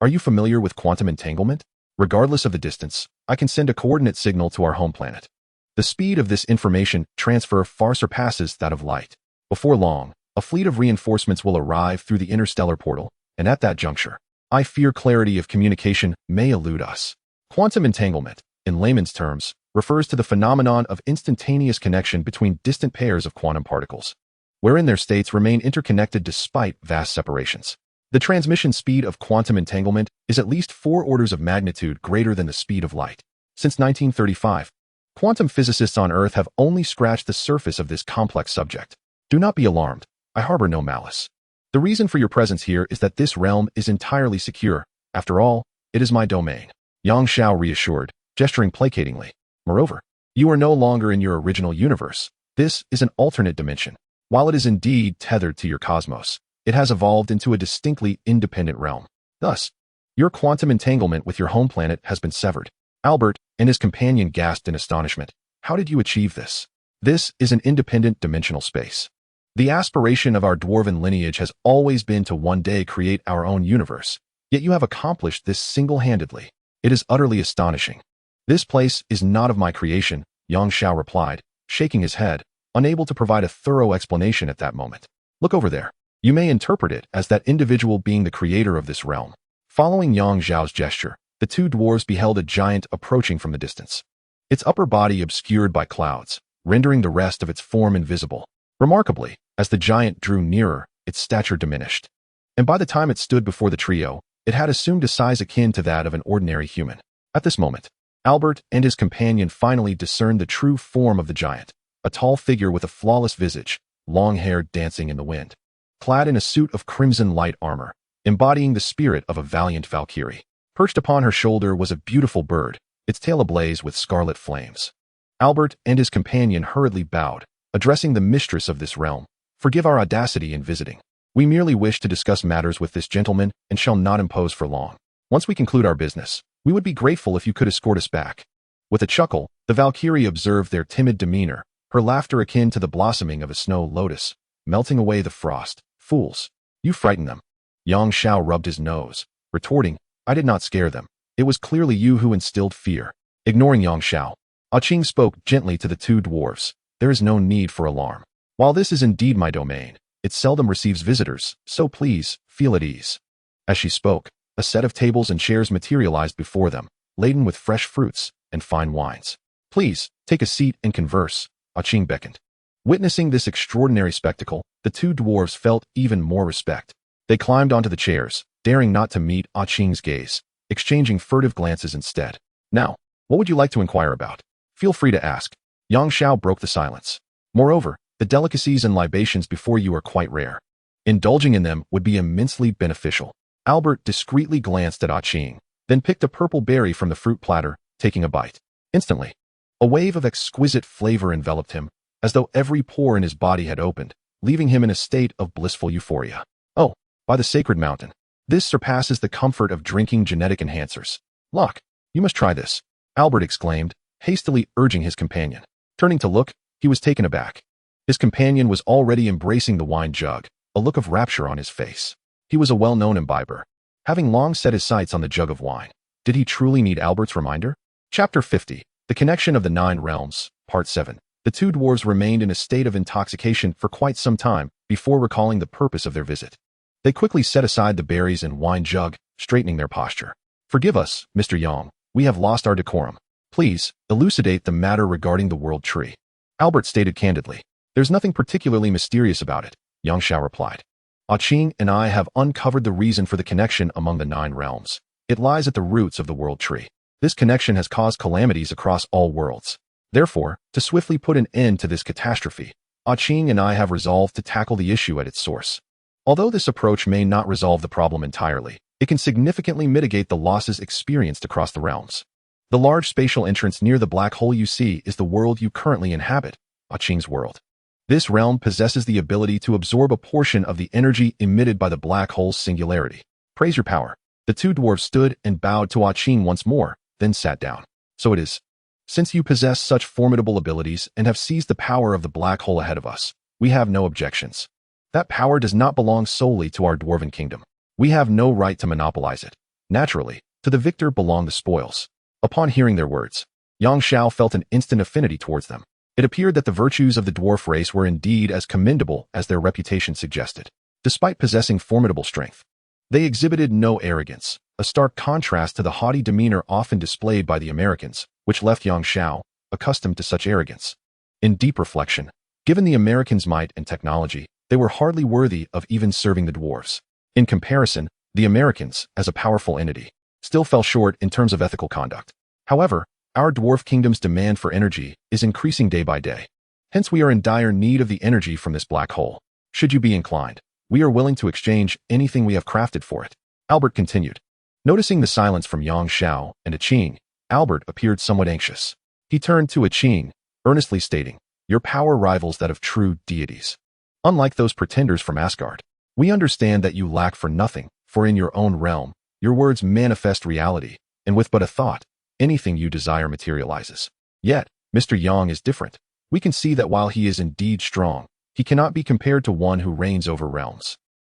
Are you familiar with quantum entanglement? Regardless of the distance, I can send a coordinate signal to our home planet. The speed of this information transfer far surpasses that of light. Before long, a fleet of reinforcements will arrive through the interstellar portal, and at that juncture, I fear clarity of communication may elude us." Quantum entanglement, in layman's terms, refers to the phenomenon of instantaneous connection between distant pairs of quantum particles, wherein their states remain interconnected despite vast separations. The transmission speed of quantum entanglement is at least 4 orders of magnitude greater than the speed of light. Since 1935, quantum physicists on Earth have only scratched the surface of this complex subject. Do not be alarmed. I harbor no malice. The reason for your presence here is that this realm is entirely secure. After all, it is my domain. Yang Xiao reassured, gesturing placatingly. Moreover, you are no longer in your original universe. This is an alternate dimension. While it is indeed tethered to your cosmos, it has evolved into a distinctly independent realm. Thus, your quantum entanglement with your home planet has been severed. Albert and his companion gasped in astonishment. How did you achieve this? This is an independent dimensional space. The aspiration of our dwarven lineage has always been to one day create our own universe, yet you have accomplished this single-handedly. It is utterly astonishing. This place is not of my creation, Yang Xiao replied, shaking his head, unable to provide a thorough explanation at that moment. Look over there. You may interpret it as that individual being the creator of this realm. Following Yang Xiao's gesture, the two dwarves beheld a giant approaching from the distance. Its upper body obscured by clouds, rendering the rest of its form invisible. Remarkably, as the giant drew nearer, its stature diminished. And by the time it stood before the trio, it had assumed a size akin to that of an ordinary human. At this moment, Albert and his companion finally discerned the true form of the giant, a tall figure with a flawless visage, long hair dancing in the wind. Clad in a suit of crimson light armor, embodying the spirit of a valiant Valkyrie. Perched upon her shoulder was a beautiful bird, its tail ablaze with scarlet flames. Albert and his companion hurriedly bowed, addressing the mistress of this realm. Forgive our audacity in visiting. We merely wish to discuss matters with this gentleman and shall not impose for long. Once we conclude our business, we would be grateful if you could escort us back. With a chuckle, the Valkyrie observed their timid demeanor, her laughter akin to the blossoming of a snow lotus, melting away the frost. Fools, you frighten them. Yang Xiao rubbed his nose, retorting, I did not scare them. It was clearly you who instilled fear. Ignoring Yang Xiao, Qing spoke gently to the two dwarfs. There is no need for alarm. While this is indeed my domain, it seldom receives visitors, so please, feel at ease. As she spoke, a set of tables and chairs materialized before them, laden with fresh fruits and fine wines. Please, take a seat and converse, Qing beckoned. Witnessing this extraordinary spectacle, the two dwarves felt even more respect. They climbed onto the chairs, daring not to meet Qing's gaze, exchanging furtive glances instead. Now, what would you like to inquire about? Feel free to ask. Yang Xiao broke the silence. Moreover, the delicacies and libations before you are quite rare. Indulging in them would be immensely beneficial. Albert discreetly glanced at Qing, then picked a purple berry from the fruit platter, taking a bite. Instantly, a wave of exquisite flavor enveloped him, as though every pore in his body had opened, leaving him in a state of blissful euphoria. Oh, by the sacred mountain. This surpasses the comfort of drinking genetic enhancers. Locke, you must try this, Albert exclaimed, hastily urging his companion. Turning to look, he was taken aback. His companion was already embracing the wine jug, a look of rapture on his face. He was a well-known imbiber. Having long set his sights on the jug of wine, did he truly need Albert's reminder? Chapter 50. The Connection of the Nine Realms, Part 7. The two dwarves remained in a state of intoxication for quite some time before recalling the purpose of their visit. They quickly set aside the berries and wine jug, straightening their posture. Forgive us, Mr. Yang, we have lost our decorum. Please, elucidate the matter regarding the world tree. Albert stated candidly. There's nothing particularly mysterious about it, Yang Xiao replied. Qing and I have uncovered the reason for the connection among the nine realms. It lies at the roots of the world tree. This connection has caused calamities across all worlds. Therefore, to swiftly put an end to this catastrophe, Qing and I have resolved to tackle the issue at its source. Although this approach may not resolve the problem entirely, it can significantly mitigate the losses experienced across the realms. The large spatial entrance near the black hole you see is the world you currently inhabit, Qing's world. This realm possesses the ability to absorb a portion of the energy emitted by the black hole's singularity. Praise your power. The two dwarves stood and bowed to Qing once more, then sat down. So it is. Since you possess such formidable abilities and have seized the power of the black hole ahead of us, we have no objections. That power does not belong solely to our dwarven kingdom. We have no right to monopolize it. Naturally, to the victor belong the spoils. Upon hearing their words, Yang Xiao felt an instant affinity towards them. It appeared that the virtues of the dwarf race were indeed as commendable as their reputation suggested. Despite possessing formidable strength, they exhibited no arrogance, a stark contrast to the haughty demeanor often displayed by the Americans, which left Yang Xiao accustomed to such arrogance. In deep reflection, given the Americans' might and technology, they were hardly worthy of even serving the dwarves. In comparison, the Americans, as a powerful entity, still fell short in terms of ethical conduct. However, our dwarf kingdom's demand for energy is increasing day by day. Hence we are in dire need of the energy from this black hole. Should you be inclined, we are willing to exchange anything we have crafted for it. Albert continued. Noticing the silence from Yang Xiao and Qing, Albert appeared somewhat anxious. He turned to Qing, earnestly stating, Your power rivals that of true deities. Unlike those pretenders from Asgard, we understand that you lack for nothing, for in your own realm, your words manifest reality, and with but a thought, anything you desire materializes. Yet, Mr. Yang is different. We can see that while he is indeed strong, he cannot be compared to one who reigns over realms.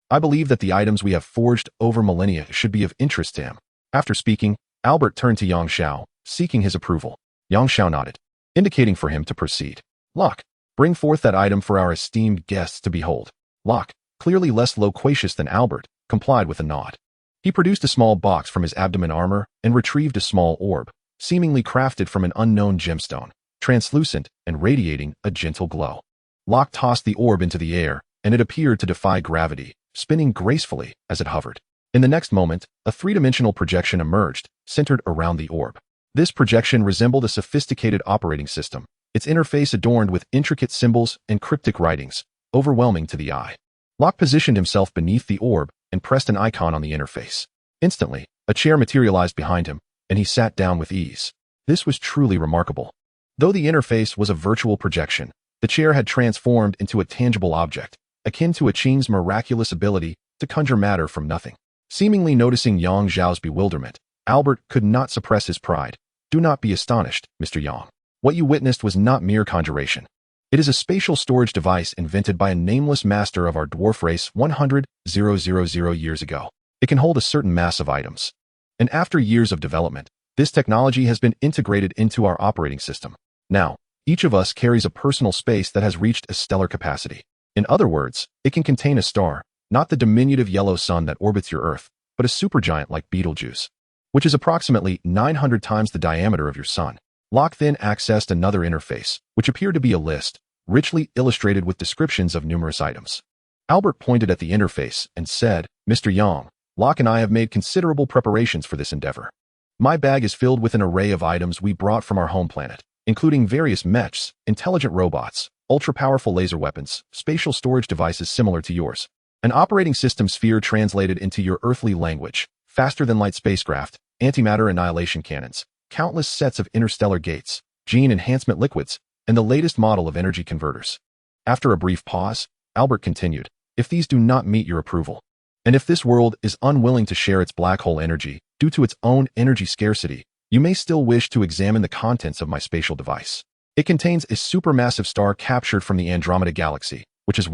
I believe that the items we have forged over millennia should be of interest to him. After speaking, Albert turned to Yang Xiao, seeking his approval. Yang Xiao nodded, indicating for him to proceed. Locke, bring forth that item for our esteemed guests to behold. Locke, clearly less loquacious than Albert, complied with a nod. He produced a small box from his abdomen armor and retrieved a small orb, seemingly crafted from an unknown gemstone, translucent and radiating a gentle glow. Locke tossed the orb into the air, and it appeared to defy gravity, spinning gracefully as it hovered. In the next moment, a three-dimensional projection emerged, centered around the orb. This projection resembled a sophisticated operating system, its interface adorned with intricate symbols and cryptic writings, overwhelming to the eye. Locke positioned himself beneath the orb and pressed an icon on the interface. Instantly, a chair materialized behind him, and he sat down with ease. This was truly remarkable. Though the interface was a virtual projection, the chair had transformed into a tangible object, akin to Qing's miraculous ability to conjure matter from nothing. Seemingly noticing Yang Xiao's bewilderment, Albert could not suppress his pride. Do not be astonished, Mr. Yang. What you witnessed was not mere conjuration. It is a spatial storage device invented by a nameless master of our dwarf race 100,000 years ago. It can hold a certain mass of items. And after years of development, this technology has been integrated into our operating system. Now, each of us carries a personal space that has reached a stellar capacity. In other words, it can contain a star, not the diminutive yellow sun that orbits your Earth, but a supergiant like Betelgeuse, which is approximately 900 times the diameter of your sun. Locke then accessed another interface, which appeared to be a list, richly illustrated with descriptions of numerous items. Albert pointed at the interface and said, "Mr. Yang, Locke and I have made considerable preparations for this endeavor. My bag is filled with an array of items we brought from our home planet, including various mechs, intelligent robots, ultra-powerful laser weapons, spatial storage devices similar to yours, an operating system sphere translated into your earthly language, faster-than-light spacecraft, antimatter annihilation cannons, countless sets of interstellar gates, gene enhancement liquids, and the latest model of energy converters." After a brief pause, Albert continued, "If these do not meet your approval, and if this world is unwilling to share its black hole energy due to its own energy scarcity, you may still wish to examine the contents of my spatial device. It contains a supermassive star captured from the Andromeda Galaxy, which is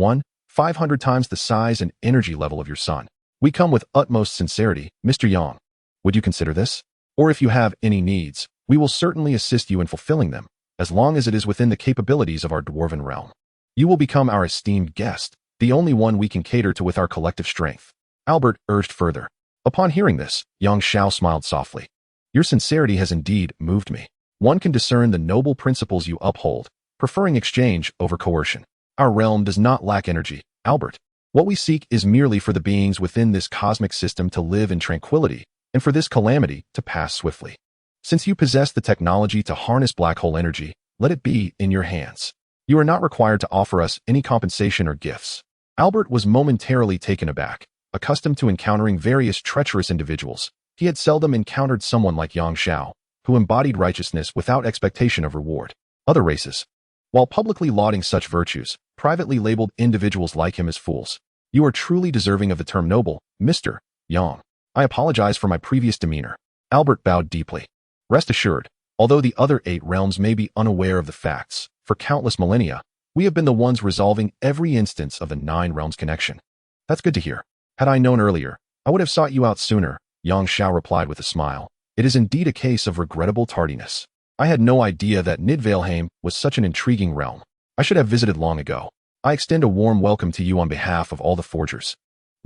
500 times the size and energy level of your sun. We come with utmost sincerity, Mr. Yang. Would you consider this? Or if you have any needs, we will certainly assist you in fulfilling them, as long as it is within the capabilities of our dwarven realm. You will become our esteemed guest, the only one we can cater to with our collective strength." Albert urged further. Upon hearing this, Yang Xiao smiled softly. "Your sincerity has indeed moved me. One can discern the noble principles you uphold, preferring exchange over coercion. Our realm does not lack energy, Albert. What we seek is merely for the beings within this cosmic system to live in tranquility, and for this calamity to pass swiftly. Since you possess the technology to harness black hole energy, let it be in your hands. You are not required to offer us any compensation or gifts." Albert was momentarily taken aback. Accustomed to encountering various treacherous individuals, he had seldom encountered someone like Yang Xiao, who embodied righteousness without expectation of reward. Other races, while publicly lauding such virtues, privately labeled individuals like him as fools. "You are truly deserving of the term noble, Mr. Yang. I apologize for my previous demeanor." Albert bowed deeply. "Rest assured, although the other 8 realms may be unaware of the facts, for countless millennia, we have been the ones resolving every instance of the 9 realms connection." "That's good to hear. Had I known earlier, I would have sought you out sooner," Yang Xiao replied with a smile. "It is indeed a case of regrettable tardiness. I had no idea that Nidvalheim was such an intriguing realm. I should have visited long ago. I extend a warm welcome to you on behalf of all the forgers.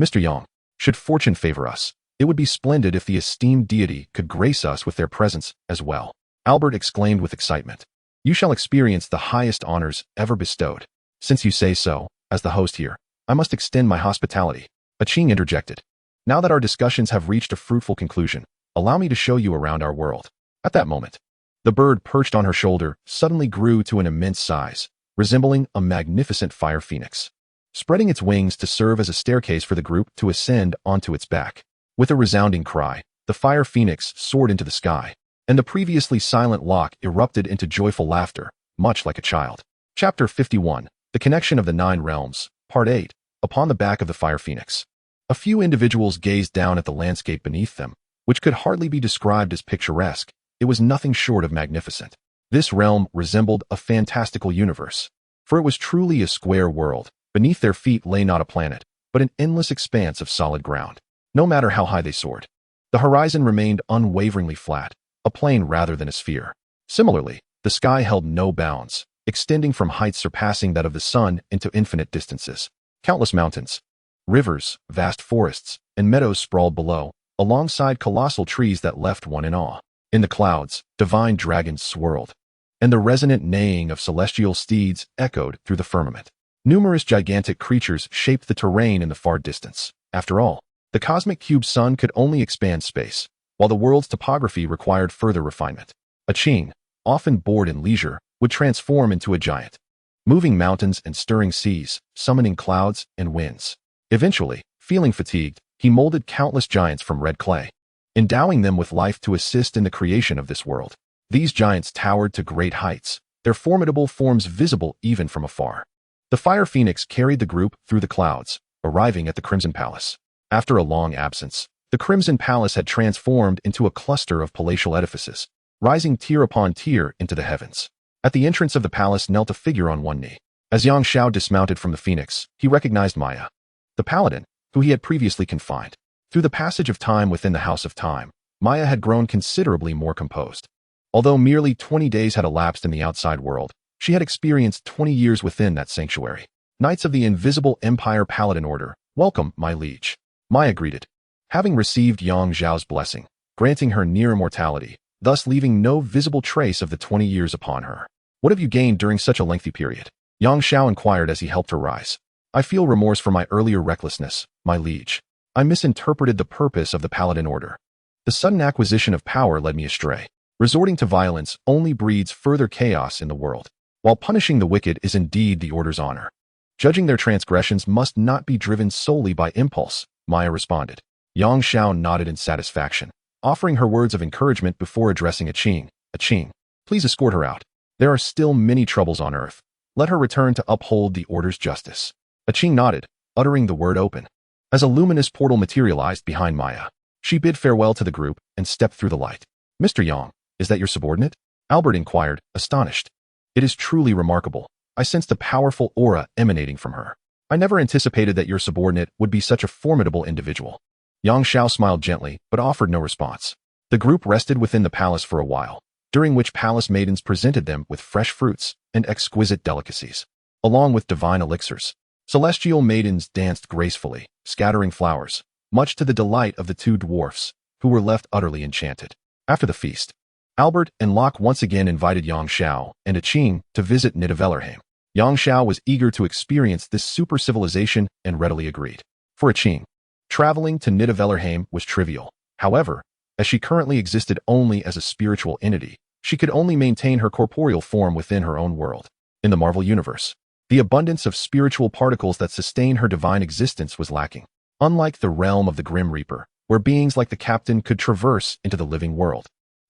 Mr. Yang, should fortune favor us, it would be splendid if the esteemed deity could grace us with their presence as well." Albert exclaimed with excitement. "You shall experience the highest honors ever bestowed. Since you say so, as the host here, I must extend my hospitality." Aching interjected. "Now that our discussions have reached a fruitful conclusion, allow me to show you around our world." At that moment, the bird perched on her shoulder suddenly grew to an immense size, resembling a magnificent fire phoenix, spreading its wings to serve as a staircase for the group to ascend onto its back. With a resounding cry, the fire phoenix soared into the sky, and the previously silent Locke erupted into joyful laughter, much like a child. Chapter 51, The Connection of the 9 Realms, Part 8, Upon the Back of the Fire Phoenix. A few individuals gazed down at the landscape beneath them, which could hardly be described as picturesque. It was nothing short of magnificent. This realm resembled a fantastical universe, for it was truly a square world. Beneath their feet lay not a planet, but an endless expanse of solid ground. No matter how high they soared, the horizon remained unwaveringly flat, a plane rather than a sphere. Similarly, the sky held no bounds, extending from heights surpassing that of the sun into infinite distances. Countless mountains, rivers, vast forests, and meadows sprawled below, alongside colossal trees that left one in awe. In the clouds, divine dragons swirled, and the resonant neighing of celestial steeds echoed through the firmament. Numerous gigantic creatures shaped the terrain in the far distance. After all, the cosmic cube sun could only expand space, while the world's topography required further refinement. A Qing, often bored in leisure, would transform into a giant, moving mountains and stirring seas, summoning clouds and winds. Eventually, feeling fatigued, he molded countless giants from red clay, endowing them with life to assist in the creation of this world. These giants towered to great heights, their formidable forms visible even from afar. The Fire Phoenix carried the group through the clouds, arriving at the Crimson Palace. After a long absence, the Crimson Palace had transformed into a cluster of palatial edifices, rising tier upon tier into the heavens. At the entrance of the palace knelt a figure on one knee. As Yang Xiao dismounted from the phoenix, he recognized Maya, the paladin, who he had previously confined. Through the passage of time within the House of Time, Maya had grown considerably more composed. Although merely 20 days had elapsed in the outside world, she had experienced 20 years within that sanctuary. Knights of the Invisible Empire Paladin Order, welcome, my liege. Maya greeted. Having received Yang Xiao's blessing, granting her near immortality, thus leaving no visible trace of the 20 years upon her. What have you gained during such a lengthy period? Yang Xiao inquired as he helped her rise. I feel remorse for my earlier recklessness, my liege. I misinterpreted the purpose of the Paladin Order. The sudden acquisition of power led me astray. Resorting to violence only breeds further chaos in the world, while punishing the wicked is indeed the Order's honor. Judging their transgressions must not be driven solely by impulse, Maya responded. Yang Xiao nodded in satisfaction, offering her words of encouragement before addressing Qing. Qing, please escort her out. There are still many troubles on earth. Let her return to uphold the Order's justice. Qing nodded, uttering the word open. As a luminous portal materialized behind Maya, she bid farewell to the group and stepped through the light. Mr. Yang, is that your subordinate? Albert inquired, astonished. It is truly remarkable. I sensed a powerful aura emanating from her. I never anticipated that your subordinate would be such a formidable individual. Yang Xiao smiled gently, but offered no response. The group rested within the palace for a while, during which palace maidens presented them with fresh fruits and exquisite delicacies, along with divine elixirs. Celestial maidens danced gracefully, scattering flowers, much to the delight of the two dwarfs, who were left utterly enchanted. After the feast, Albert and Locke once again invited Yang Xiao and Qing to visit Nidavellerheim. Yang Xiao was eager to experience this super civilization and readily agreed. For Qing, traveling to Nidavellerheim was trivial. However, as she currently existed only as a spiritual entity, she could only maintain her corporeal form within her own world. In the Marvel Universe, the abundance of spiritual particles that sustain her divine existence was lacking. Unlike the realm of the Grim Reaper, where beings like the Captain could traverse into the living world,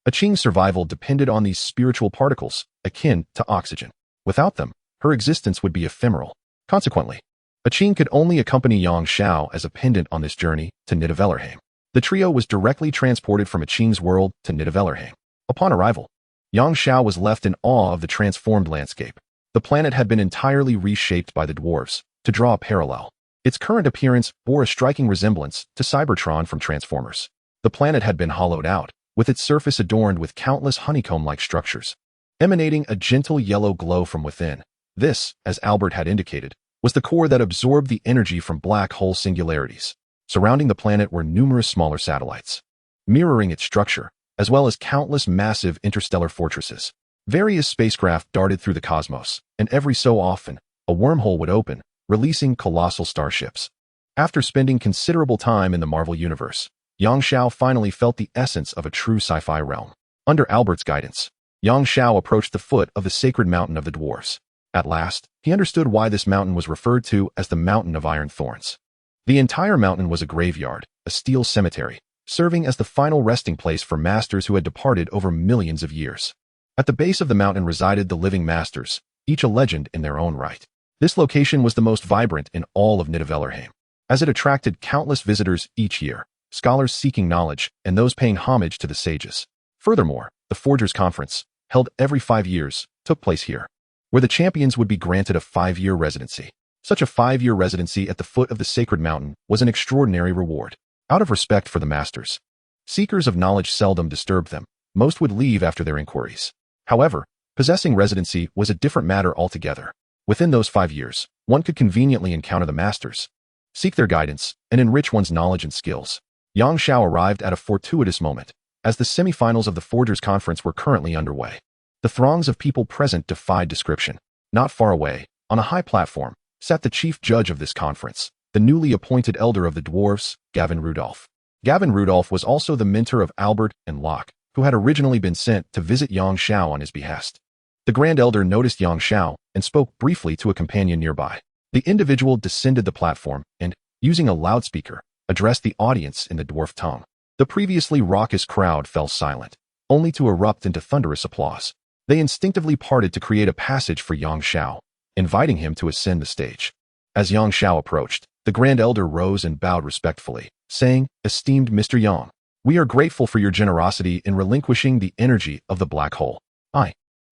Qing's survival depended on these spiritual particles, akin to oxygen. Without them, her existence would be ephemeral. Consequently, Qing could only accompany Yang Xiao as a pendant on this journey to Nidavellerheim. The trio was directly transported from Qing's world to Nidavellerheim. Upon arrival, Yang Xiao was left in awe of the transformed landscape. The planet had been entirely reshaped by the dwarves. To draw a parallel, its current appearance bore a striking resemblance to Cybertron from Transformers. The planet had been hollowed out, with its surface adorned with countless honeycomb-like structures, emanating a gentle yellow glow from within. This, as Albert had indicated, was the core that absorbed the energy from black hole singularities. Surrounding the planet were numerous smaller satellites, mirroring its structure, as well as countless massive interstellar fortresses. Various spacecraft darted through the cosmos, and every so often, a wormhole would open, releasing colossal starships. After spending considerable time in the Marvel Universe, Yang Xiao finally felt the essence of a true sci-fi realm. Under Albert's guidance, Yang Xiao approached the foot of the sacred mountain of the dwarves. At last, he understood why this mountain was referred to as the Mountain of Iron Thorns. The entire mountain was a graveyard, a steel cemetery, serving as the final resting place for masters who had departed over millions of years. At the base of the mountain resided the living masters, each a legend in their own right. This location was the most vibrant in all of Nidavellerheim, as it attracted countless visitors each year, scholars seeking knowledge and those paying homage to the sages. Furthermore, the Forgers' Conference, held every 5 years, took place here, where the champions would be granted a 5-year residency. Such a 5-year residency at the foot of the sacred mountain was an extraordinary reward. Out of respect for the masters, seekers of knowledge seldom disturbed them. Most would leave after their inquiries. However, possessing residency was a different matter altogether. Within those 5 years, one could conveniently encounter the masters, seek their guidance, and enrich one's knowledge and skills. Yang Xiao arrived at a fortuitous moment, as the semifinals of the Forgers' Conference were currently underway. The throngs of people present defied description. Not far away, on a high platform, sat the chief judge of this conference, the newly appointed elder of the dwarves, Gavin Rudolph. Gavin Rudolph was also the mentor of Albert and Locke, who had originally been sent to visit Yang Xiao on his behest. The Grand Elder noticed Yang Xiao and spoke briefly to a companion nearby. The individual descended the platform and, using a loudspeaker, addressed the audience in the dwarf tongue. The previously raucous crowd fell silent, only to erupt into thunderous applause. They instinctively parted to create a passage for Yang Xiao, inviting him to ascend the stage. As Yang Xiao approached, the Grand Elder rose and bowed respectfully, saying, "Esteemed Mr. Yang, we are grateful for your generosity in relinquishing the energy of the black hole.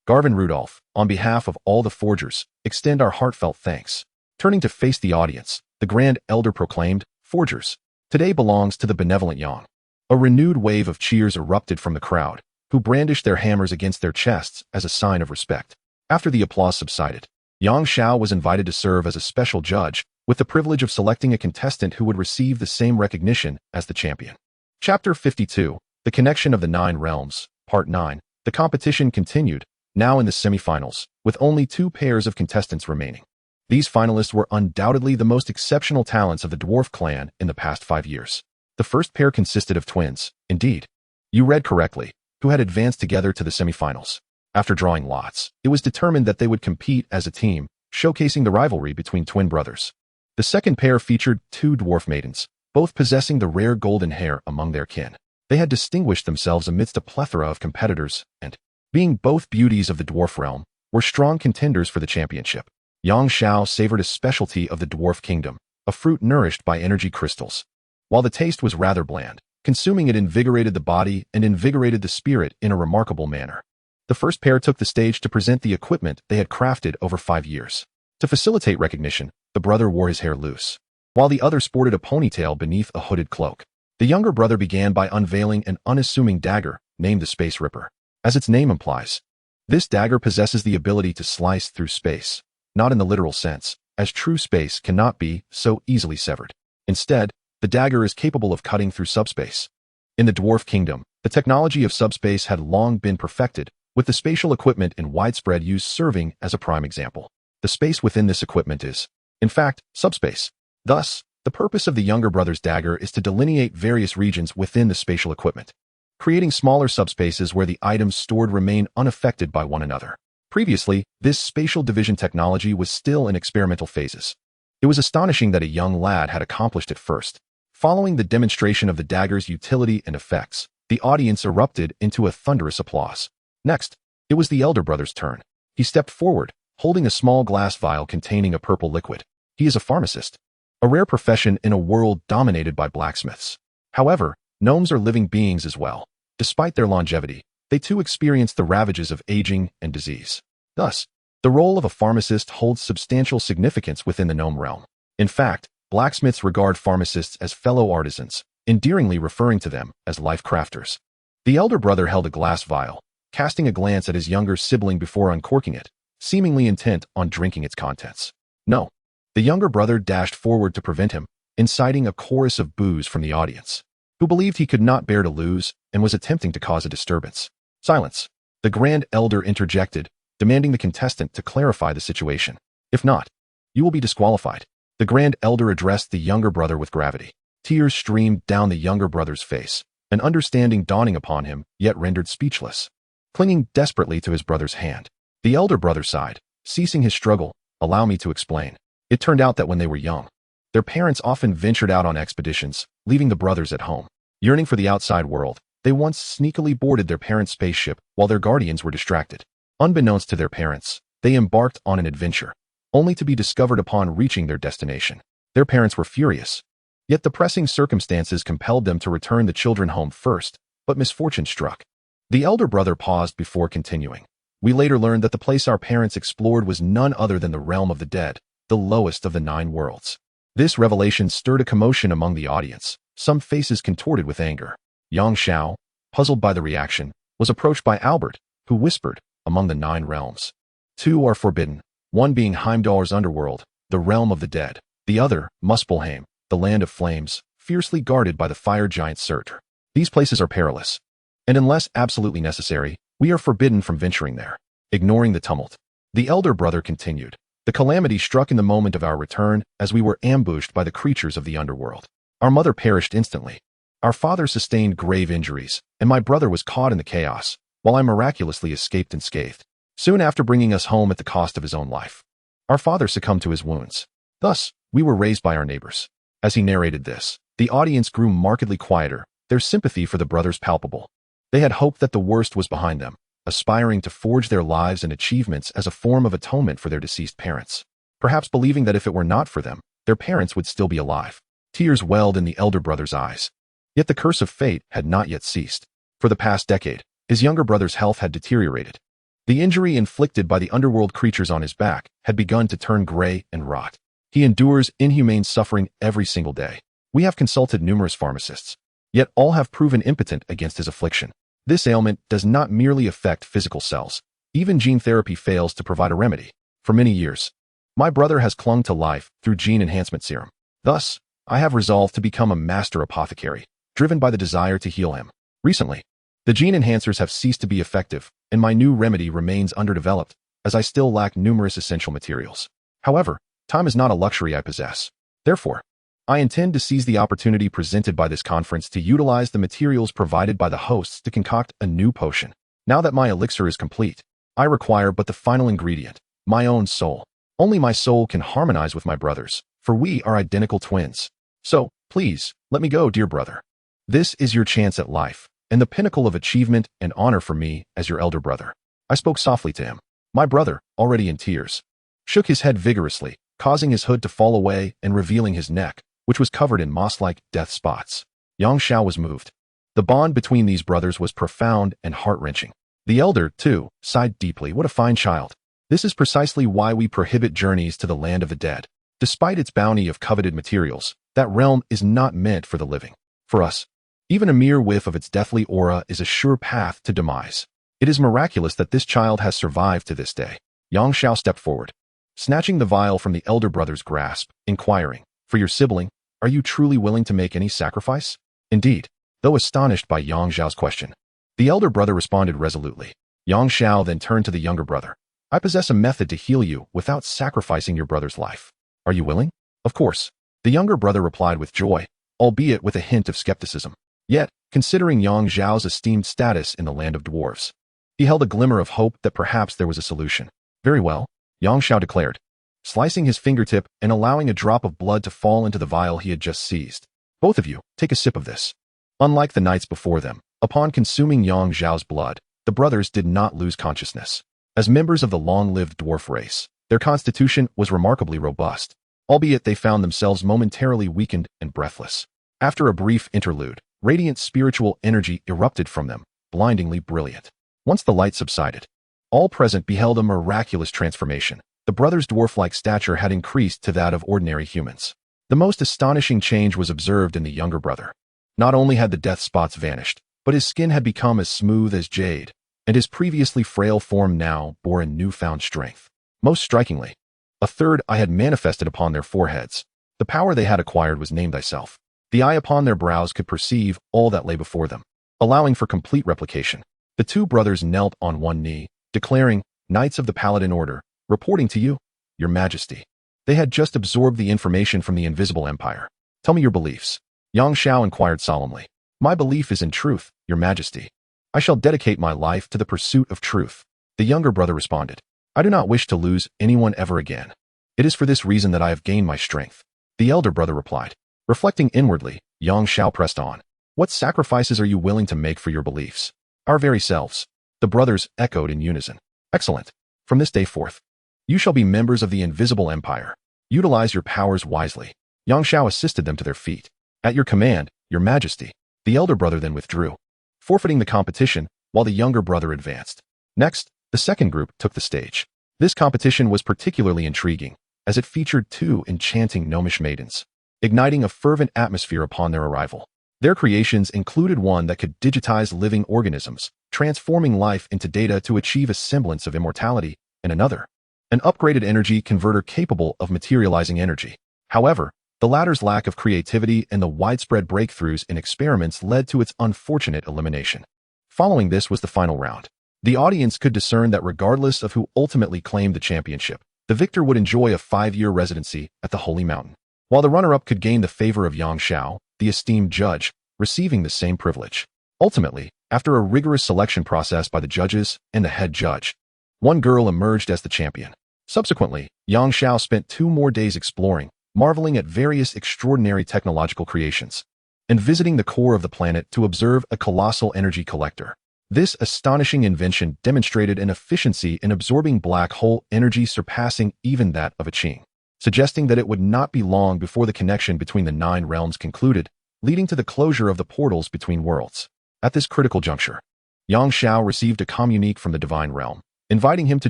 Garvin Rudolph, on behalf of all the forgers, extend our heartfelt thanks. Turning to face the audience, the Grand Elder proclaimed, Forgers, today belongs to the benevolent Yang. A renewed wave of cheers erupted from the crowd, who brandished their hammers against their chests as a sign of respect. After the applause subsided, Yang Xiao was invited to serve as a special judge, with the privilege of selecting a contestant who would receive the same recognition as the champion. Chapter 52, The Connection of the Nine Realms, Part 9. The competition continued, now in the semifinals, with only 2 pairs of contestants remaining. These finalists were undoubtedly the most exceptional talents of the dwarf clan in the past 5 years. The first pair consisted of twins, indeed. You read correctly, who had advanced together to the semifinals. After drawing lots, it was determined that they would compete as a team, showcasing the rivalry between twin brothers. The second pair featured 2 dwarf maidens, both possessing the rare golden hair among their kin. They had distinguished themselves amidst a plethora of competitors and, being both beauties of the dwarf realm, were strong contenders for the championship. Yang Xiao savored a specialty of the dwarf kingdom, a fruit nourished by energy crystals. While the taste was rather bland, consuming it invigorated the body and invigorated the spirit in a remarkable manner. The first pair took the stage to present the equipment they had crafted over 5 years. To facilitate recognition, the brother wore his hair loose, while the other sported a ponytail beneath a hooded cloak. The younger brother began by unveiling an unassuming dagger, named the Space Ripper. As its name implies, this dagger possesses the ability to slice through space, not in the literal sense, as true space cannot be so easily severed. Instead, the dagger is capable of cutting through subspace. In the dwarf kingdom, the technology of subspace had long been perfected, with the spatial equipment in widespread use serving as a prime example. The space within this equipment is, in fact, subspace. Thus, the purpose of the younger brother's dagger is to delineate various regions within the spatial equipment, creating smaller subspaces where the items stored remain unaffected by one another. Previously, this spatial division technology was still in experimental phases. It was astonishing that a young lad had accomplished it first. Following the demonstration of the dagger's utility and effects, the audience erupted into a thunderous applause. Next, it was the elder brother's turn. He stepped forward, holding a small glass vial containing a purple liquid. He is a pharmacist, a rare profession in a world dominated by blacksmiths. However, gnomes are living beings as well. Despite their longevity, they too experience the ravages of aging and disease. Thus, the role of a pharmacist holds substantial significance within the gnome realm. In fact, blacksmiths regard pharmacists as fellow artisans, endearingly referring to them as life crafters. The elder brother held a glass vial, casting a glance at his younger sibling before uncorking it, seemingly intent on drinking its contents. No. The younger brother dashed forward to prevent him, inciting a chorus of boos from the audience, who believed he could not bear to lose and was attempting to cause a disturbance. Silence. The Grand Elder interjected, demanding the contestant to clarify the situation. If not, you will be disqualified. The Grand Elder addressed the younger brother with gravity. Tears streamed down the younger brother's face, an understanding dawning upon him, yet rendered speechless. Clinging desperately to his brother's hand, the elder brother sighed, ceasing his struggle. Allow me to explain. It turned out that when they were young, their parents often ventured out on expeditions, leaving the brothers at home. Yearning for the outside world, they once sneakily boarded their parents' spaceship while their guardians were distracted. Unbeknownst to their parents, they embarked on an adventure, only to be discovered upon reaching their destination. Their parents were furious. Yet the pressing circumstances compelled them to return the children home first, but misfortune struck. The elder brother paused before continuing. We later learned that the place our parents explored was none other than the realm of the dead, the lowest of the 9 worlds. This revelation stirred a commotion among the audience, some faces contorted with anger. Yang Xiao, puzzled by the reaction, was approached by Albert, who whispered, among the 9 realms, 2 are forbidden, one being Heimdallr's underworld, the realm of the dead, the other, Muspelheim, the land of flames, fiercely guarded by the fire giant Surtur. These places are perilous, and unless absolutely necessary, we are forbidden from venturing there. Ignoring the tumult, the elder brother continued. The calamity struck in the moment of our return as we were ambushed by the creatures of the underworld. Our mother perished instantly. Our father sustained grave injuries, and my brother was caught in the chaos, while I miraculously escaped unscathed. Soon after bringing us home at the cost of his own life, our father succumbed to his wounds. Thus, we were raised by our neighbors. As he narrated this, the audience grew markedly quieter, their sympathy for the brothers palpable. They had hoped that the worst was behind them, aspiring to forge their lives and achievements as a form of atonement for their deceased parents. Perhaps believing that if it were not for them, their parents would still be alive. Tears welled in the elder brother's eyes. Yet the curse of fate had not yet ceased. For the past decade, his younger brother's health had deteriorated. The injury inflicted by the underworld creatures on his back had begun to turn gray and rot. He endures inhumane suffering every single day. We have consulted numerous pharmacists, yet all have proven impotent against his affliction. This ailment does not merely affect physical cells. Even gene therapy fails to provide a remedy. For many years, my brother has clung to life through gene enhancement serum. Thus, I have resolved to become a master apothecary, driven by the desire to heal him. Recently, the gene enhancers have ceased to be effective, and my new remedy remains underdeveloped, as I still lack numerous essential materials. However, time is not a luxury I possess. Therefore, I intend to seize the opportunity presented by this conference to utilize the materials provided by the hosts to concoct a new potion. Now that my elixir is complete, I require but the final ingredient, my own soul. Only my soul can harmonize with my brother's, for we are identical twins. So, please, let me go, dear brother. This is your chance at life, and the pinnacle of achievement and honor for me as your elder brother. I spoke softly to him. My brother, already in tears, shook his head vigorously, causing his hood to fall away and revealing his neck, which was covered in moss-like death spots. Yang Xiao was moved. The bond between these brothers was profound and heart-wrenching. The elder, too, sighed deeply. What a fine child. This is precisely why we prohibit journeys to the land of the dead. Despite its bounty of coveted materials, that realm is not meant for the living. For us, even a mere whiff of its deathly aura is a sure path to demise. It is miraculous that this child has survived to this day. Yang Xiao stepped forward, snatching the vial from the elder brother's grasp, inquiring, "For your sibling, are you truly willing to make any sacrifice?" Indeed, though astonished by Yang Xiao's question, the elder brother responded resolutely. Yang Xiao then turned to the younger brother. "I possess a method to heal you without sacrificing your brother's life. Are you willing?" "Of course," the younger brother replied with joy, albeit with a hint of skepticism. Yet, considering Yang Xiao's esteemed status in the land of dwarves, he held a glimmer of hope that perhaps there was a solution. "Very well," Yang Xiao declared, slicing his fingertip and allowing a drop of blood to fall into the vial he had just seized. "Both of you, take a sip of this." Unlike the knights before them, upon consuming Yang Xiao's blood, the brothers did not lose consciousness. As members of the long-lived dwarf race, their constitution was remarkably robust, albeit they found themselves momentarily weakened and breathless. After a brief interlude, radiant spiritual energy erupted from them, blindingly brilliant. Once the light subsided, all present beheld a miraculous transformation. The brothers' dwarf-like stature had increased to that of ordinary humans. The most astonishing change was observed in the younger brother. Not only had the death spots vanished, but his skin had become as smooth as jade, and his previously frail form now bore a newfound strength. Most strikingly, a third eye had manifested upon their foreheads. The power they had acquired was named Thyself. The eye upon their brows could perceive all that lay before them, allowing for complete replication. The two brothers knelt on one knee, declaring, "Knights of the Paladin Order, reporting to you, Your Majesty." They had just absorbed the information from the Invisible Empire. "Tell me your beliefs," Yang Xiao inquired solemnly. "My belief is in truth, Your Majesty. I shall dedicate my life to the pursuit of truth," the younger brother responded. "I do not wish to lose anyone ever again. It is for this reason that I have gained my strength," the elder brother replied. Reflecting inwardly, Yang Xiao pressed on. "What sacrifices are you willing to make for your beliefs?" "Our very selves," the brothers echoed in unison. "Excellent. From this day forth, you shall be members of the Invisible Empire. Utilize your powers wisely." Yang Xiao assisted them to their feet. "At your command, Your Majesty." The elder brother then withdrew, forfeiting the competition, while the younger brother advanced. Next, the second group took the stage. This competition was particularly intriguing, as it featured two enchanting gnomish maidens, igniting a fervent atmosphere upon their arrival. Their creations included one that could digitize living organisms, transforming life into data to achieve a semblance of immortality, and another, an upgraded energy converter capable of materializing energy. However, the latter's lack of creativity and the widespread breakthroughs in experiments led to its unfortunate elimination. Following this was the final round. The audience could discern that regardless of who ultimately claimed the championship, the victor would enjoy a 5-year residency at the Holy Mountain, while the runner-up could gain the favor of Yang Xiao, the esteemed judge, receiving the same privilege. Ultimately, after a rigorous selection process by the judges and the head judge, one girl emerged as the champion. Subsequently, Yang Xiao spent 2 more days exploring, marveling at various extraordinary technological creations, and visiting the core of the planet to observe a colossal energy collector. This astonishing invention demonstrated an efficiency in absorbing black hole energy surpassing even that of a Qing, suggesting that it would not be long before the connection between the 9 realms concluded, leading to the closure of the portals between worlds. At this critical juncture, Yang Xiao received a communique from the divine realm, inviting him to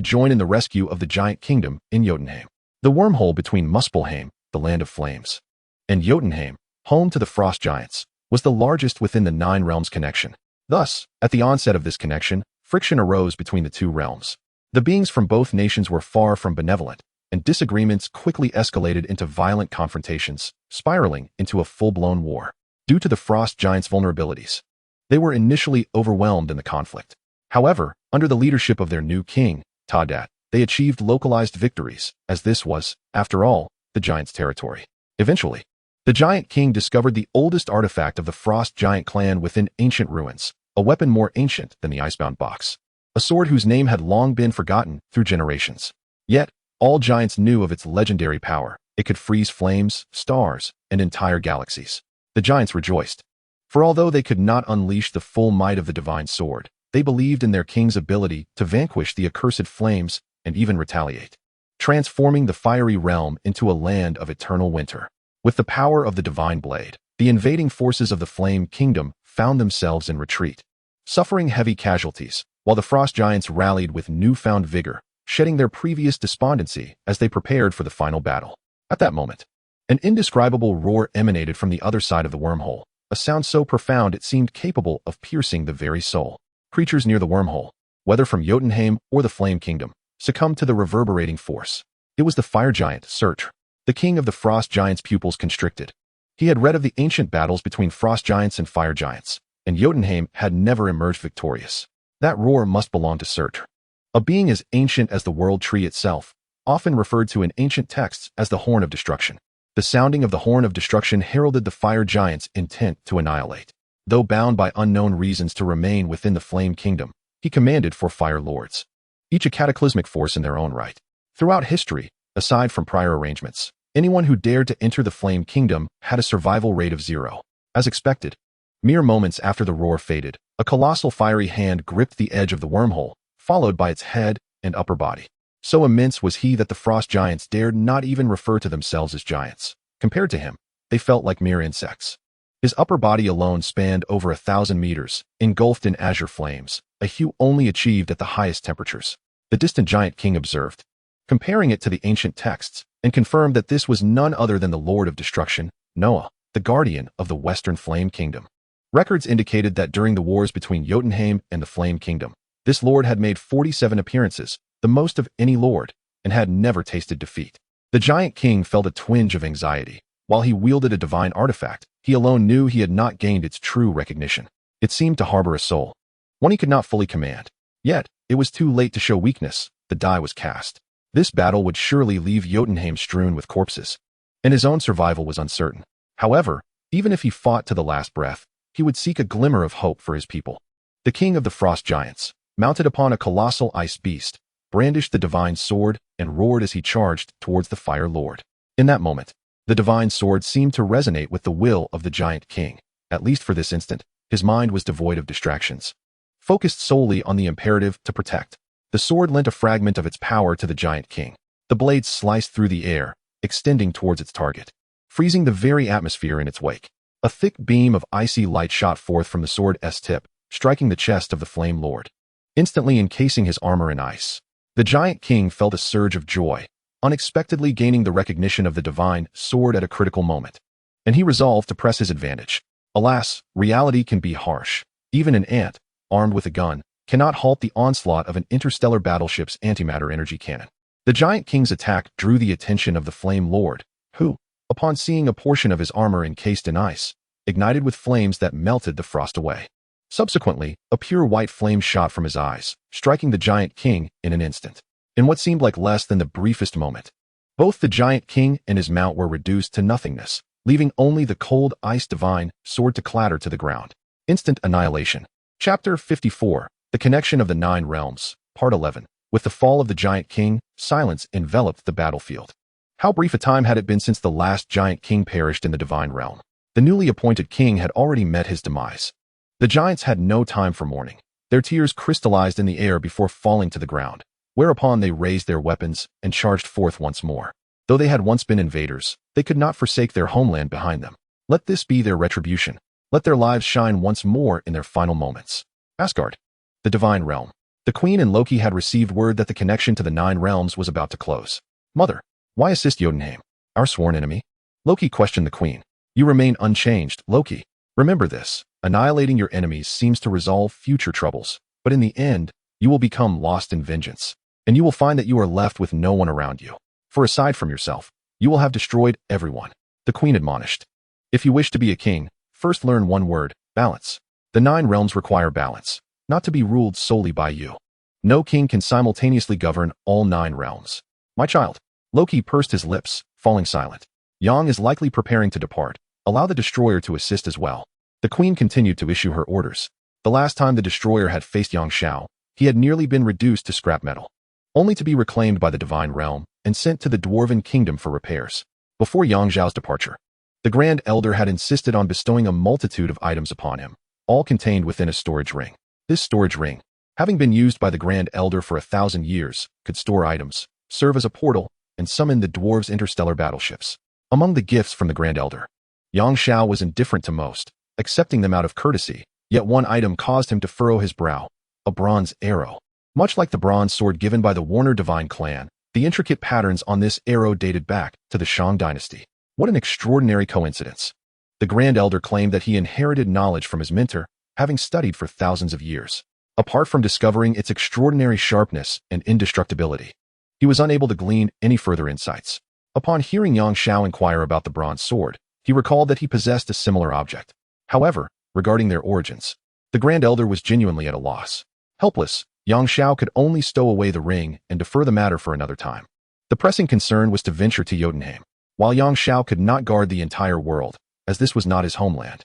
join in the rescue of the giant kingdom in Jotunheim. The wormhole between Muspelheim, the land of flames, and Jotunheim, home to the frost giants, was the largest within the Nine Realms connection. Thus, at the onset of this connection, friction arose between the two realms. The beings from both nations were far from benevolent, and disagreements quickly escalated into violent confrontations, spiraling into a full-blown war. Due to the frost giants' vulnerabilities, they were initially overwhelmed in the conflict. However, under the leadership of their new king, Hadō, they achieved localized victories, as this was, after all, the giants' territory. Eventually, the giant king discovered the oldest artifact of the frost giant clan within ancient ruins, a weapon more ancient than the icebound box, a sword whose name had long been forgotten through generations. Yet, all giants knew of its legendary power. It could freeze flames, stars, and entire galaxies. The giants rejoiced, for although they could not unleash the full might of the divine sword, they believed in their king's ability to vanquish the accursed flames and even retaliate, transforming the fiery realm into a land of eternal winter. With the power of the divine blade, the invading forces of the Flame Kingdom found themselves in retreat, suffering heavy casualties, while the frost giants rallied with newfound vigor, shedding their previous despondency as they prepared for the final battle. At that moment, an indescribable roar emanated from the other side of the wormhole, a sound so profound it seemed capable of piercing the very soul. Creatures near the wormhole, whether from Jotunheim or the Flame Kingdom, succumbed to the reverberating force. It was the fire giant, Surtur. The king of the frost giants' pupils constricted. He had read of the ancient battles between frost giants and fire giants, and Jotunheim had never emerged victorious. That roar must belong to Surtur, a being as ancient as the world tree itself, often referred to in ancient texts as the Horn of Destruction. The sounding of the Horn of Destruction heralded the fire giant's intent to annihilate. Though bound by unknown reasons to remain within the Flame Kingdom, he commanded for fire lords, each a cataclysmic force in their own right. Throughout history, aside from prior arrangements, anyone who dared to enter the Flame Kingdom had a survival rate of 0. As expected, mere moments after the roar faded, a colossal fiery hand gripped the edge of the wormhole, followed by its head and upper body. So immense was he that the frost giants dared not even refer to themselves as giants. Compared to him, they felt like mere insects. His upper body alone spanned over 1,000 meters, engulfed in azure flames, a hue only achieved at the highest temperatures. The distant giant king observed, comparing it to the ancient texts, and confirmed that this was none other than the Lord of Destruction, Noah, the guardian of the Western Flame Kingdom. Records indicated that during the wars between Jotunheim and the Flame Kingdom, this lord had made 47 appearances, the most of any lord, and had never tasted defeat. The giant king felt a twinge of anxiety. While he wielded a divine artifact, he alone knew he had not gained its true recognition. It seemed to harbor a soul, one he could not fully command. Yet, it was too late to show weakness. The die was cast. This battle would surely leave Jotunheim strewn with corpses, and his own survival was uncertain. However, even if he fought to the last breath, he would seek a glimmer of hope for his people. The king of the frost giants, mounted upon a colossal ice beast, brandished the divine sword and roared as he charged towards the fire lord. In that moment, the divine sword seemed to resonate with the will of the giant king. At least for this instant, his mind was devoid of distractions, focused solely on the imperative to protect. The sword lent a fragment of its power to the giant king. The blade sliced through the air, extending towards its target, freezing the very atmosphere in its wake. A thick beam of icy light shot forth from the sword's tip, striking the chest of the flame lord, instantly encasing his armor in ice. The giant king felt a surge of joy, unexpectedly gaining the recognition of the divine sword at a critical moment, and he resolved to press his advantage. Alas, reality can be harsh. Even an ant, armed with a gun, cannot halt the onslaught of an interstellar battleship's antimatter energy cannon. The giant king's attack drew the attention of the Flame Lord, who, upon seeing a portion of his armor encased in ice, ignited with flames that melted the frost away. Subsequently, a pure white flame shot from his eyes, striking the giant king in an instant. In what seemed like less than the briefest moment, both the giant king and his mount were reduced to nothingness, leaving only the cold ice divine sword to clatter to the ground. Instant annihilation. Chapter 54. The Connection of the Nine Realms, Part 11. With the fall of the giant king, silence enveloped the battlefield. How brief a time had it been since the last giant king perished in the divine realm. The newly appointed king had already met his demise. The giants had no time for mourning. Their tears crystallized in the air before falling to the ground, whereupon they raised their weapons and charged forth once more. Though they had once been invaders, they could not forsake their homeland behind them. Let this be their retribution. Let their lives shine once more in their final moments. Asgard. The divine realm. The queen and Loki had received word that the connection to the 9 realms was about to close. Mother, why assist Jotunheim, our sworn enemy? Loki questioned the queen. You remain unchanged, Loki. Remember this, annihilating your enemies seems to resolve future troubles, but in the end, you will become lost in vengeance, and you will find that you are left with no one around you. For aside from yourself, you will have destroyed everyone. The queen admonished. If you wish to be a king, first learn one word, balance. The 9 realms require balance, not to be ruled solely by you. No king can simultaneously govern all 9 realms. My child. Loki pursed his lips, falling silent. Yang is likely preparing to depart. Allow the destroyer to assist as well. The queen continued to issue her orders. The last time the destroyer had faced Yang Xiao, he had nearly been reduced to scrap metal, only to be reclaimed by the divine realm and sent to the dwarven kingdom for repairs. Before Yang Xiao's departure, the Grand Elder had insisted on bestowing a multitude of items upon him, all contained within a storage ring. This storage ring, having been used by the Grand Elder for 1,000 years, could store items, serve as a portal, and summon the dwarves' interstellar battleships. Among the gifts from the Grand Elder, Yang Xiao was indifferent to most, accepting them out of courtesy, yet one item caused him to furrow his brow, a bronze arrow. Much like the bronze sword given by the Warner divine clan, the intricate patterns on this arrow dated back to the Shang dynasty. What an extraordinary coincidence. The Grand Elder claimed that he inherited knowledge from his mentor, having studied for thousands of years. Apart from discovering its extraordinary sharpness and indestructibility, he was unable to glean any further insights. Upon hearing Yang Xiao inquire about the bronze sword, he recalled that he possessed a similar object. However, regarding their origins, the Grand Elder was genuinely at a loss. Helpless, Yang Xiao could only stow away the ring and defer the matter for another time. The pressing concern was to venture to Jotunheim. While Yang Xiao could not guard the entire world, as this was not his homeland,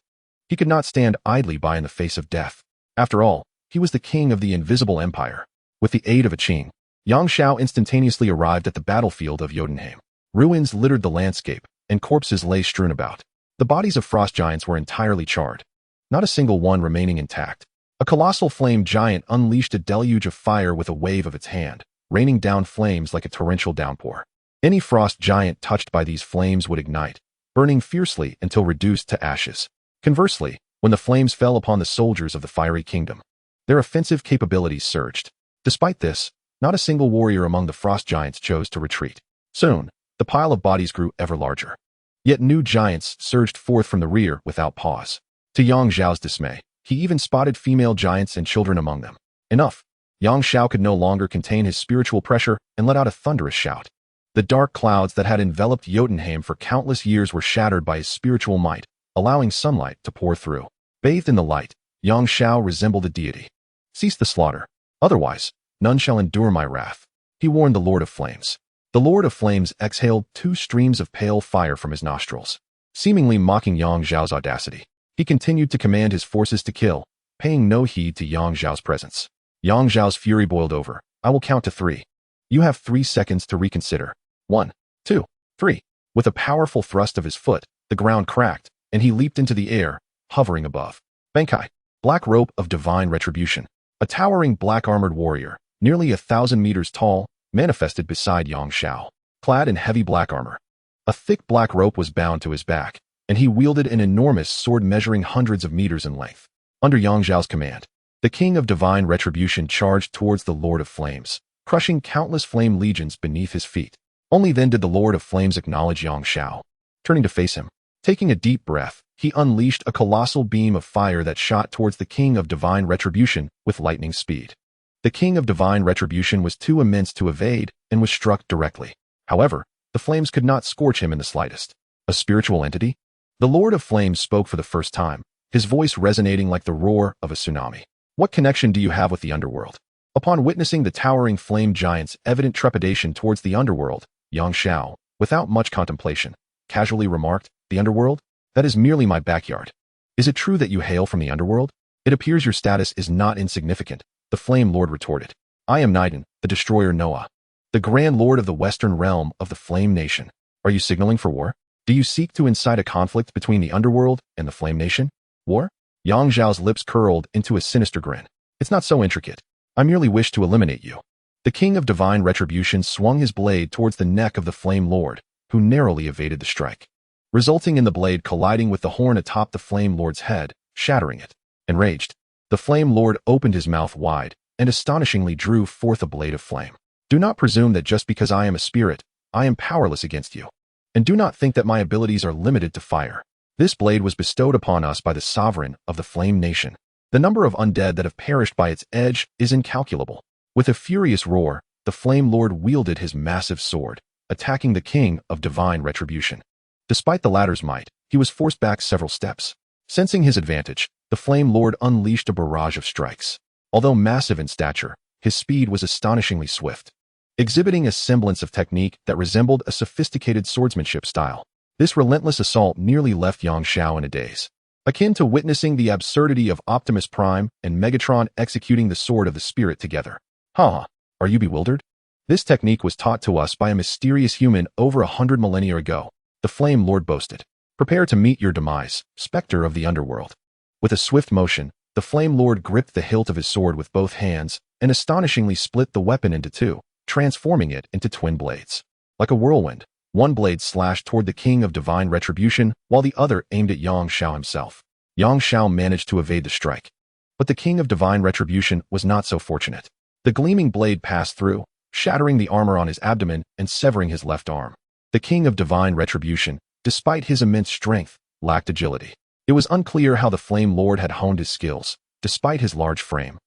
he could not stand idly by in the face of death. After all, he was the king of the invisible empire. With the aid of a Qing, Yang Xiao instantaneously arrived at the battlefield of Jotunheim. Ruins littered the landscape, and corpses lay strewn about. The bodies of frost giants were entirely charred, not a single one remaining intact. A colossal flame giant unleashed a deluge of fire with a wave of its hand, raining down flames like a torrential downpour. Any frost giant touched by these flames would ignite, burning fiercely until reduced to ashes. Conversely, when the flames fell upon the soldiers of the fiery kingdom, their offensive capabilities surged. Despite this, not a single warrior among the frost giants chose to retreat. Soon, the pile of bodies grew ever larger. Yet new giants surged forth from the rear without pause. To Yang Xiao's dismay, he even spotted female giants and children among them. Enough. Yang Xiao could no longer contain his spiritual pressure and let out a thunderous shout. The dark clouds that had enveloped Jotunheim for countless years were shattered by his spiritual might, allowing sunlight to pour through. Bathed in the light, Yang Xiao resembled a deity. Cease the slaughter. Otherwise, none shall endure my wrath, he warned the Lord of Flames. The Lord of Flames exhaled 2 streams of pale fire from his nostrils. Seemingly mocking Yang Xiao's audacity, he continued to command his forces to kill, paying no heed to Yang Xiao's presence. Yang Xiao's fury boiled over. I will count to 3. You have 3 seconds to reconsider. 1, 2, 3. With a powerful thrust of his foot, the ground cracked, and he leaped into the air, hovering above. Bankai, black rope of divine retribution. A towering black-armored warrior, nearly 1,000 meters tall, manifested beside Yang Xiao, clad in heavy black armor. A thick black rope was bound to his back, and he wielded an enormous sword measuring hundreds of meters in length. Under Yang Xiao's command, the King of Divine Retribution charged towards the Lord of Flames, crushing countless flame legions beneath his feet. Only then did the Lord of Flames acknowledge Yang Xiao. Turning to face him, taking a deep breath, he unleashed a colossal beam of fire that shot towards the King of Divine Retribution with lightning speed. The King of Divine Retribution was too immense to evade and was struck directly. However, the flames could not scorch him in the slightest. A spiritual entity? The Lord of Flames spoke for the first time, his voice resonating like the roar of a tsunami. What connection do you have with the underworld? Upon witnessing the towering flame giant's evident trepidation towards the underworld, Yang Xiao, without much contemplation, casually remarked, the underworld? That is merely my backyard. Is it true that you hail from the underworld? It appears your status is not insignificant, the Flame Lord retorted. I am Naiden, the destroyer Noah, the Grand Lord of the Western Realm of the Flame Nation. Are you signaling for war? Do you seek to incite a conflict between the underworld and the Flame Nation? War? Yang Xiao's lips curled into a sinister grin. It's not so intricate. I merely wish to eliminate you. The King of Divine Retribution swung his blade towards the neck of the Flame Lord, who narrowly evaded the strike, resulting in the blade colliding with the horn atop the Flame Lord's head, shattering it. Enraged, the Flame Lord opened his mouth wide, and astonishingly drew forth a blade of flame. Do not presume that just because I am a spirit, I am powerless against you. And do not think that my abilities are limited to fire. This blade was bestowed upon us by the sovereign of the Flame Nation. The number of undead that have perished by its edge is incalculable. With a furious roar, the Flame Lord wielded his massive sword, attacking the King of Divine Retribution. Despite the latter's might, he was forced back several steps. Sensing his advantage, the Flame Lord unleashed a barrage of strikes. Although massive in stature, his speed was astonishingly swift, exhibiting a semblance of technique that resembled a sophisticated swordsmanship style. This relentless assault nearly left Yang Xiao in a daze, akin to witnessing the absurdity of Optimus Prime and Megatron executing the Sword of the Spirit together. Are you bewildered? This technique was taught to us by a mysterious human over 100 millennia ago, the Flame Lord boasted. Prepare to meet your demise, Spectre of the Underworld. With a swift motion, the Flame Lord gripped the hilt of his sword with both hands and astonishingly split the weapon into two, transforming it into twin blades. Like a whirlwind, one blade slashed toward the King of Divine Retribution, while the other aimed at Yang Xiao himself. Yang Xiao managed to evade the strike. But the King of Divine Retribution was not so fortunate. The gleaming blade passed through, shattering the armor on his abdomen and severing his left arm. The King of Divine Retribution, despite his immense strength, lacked agility. It was unclear how the Flame Lord had honed his skills, despite his large frame.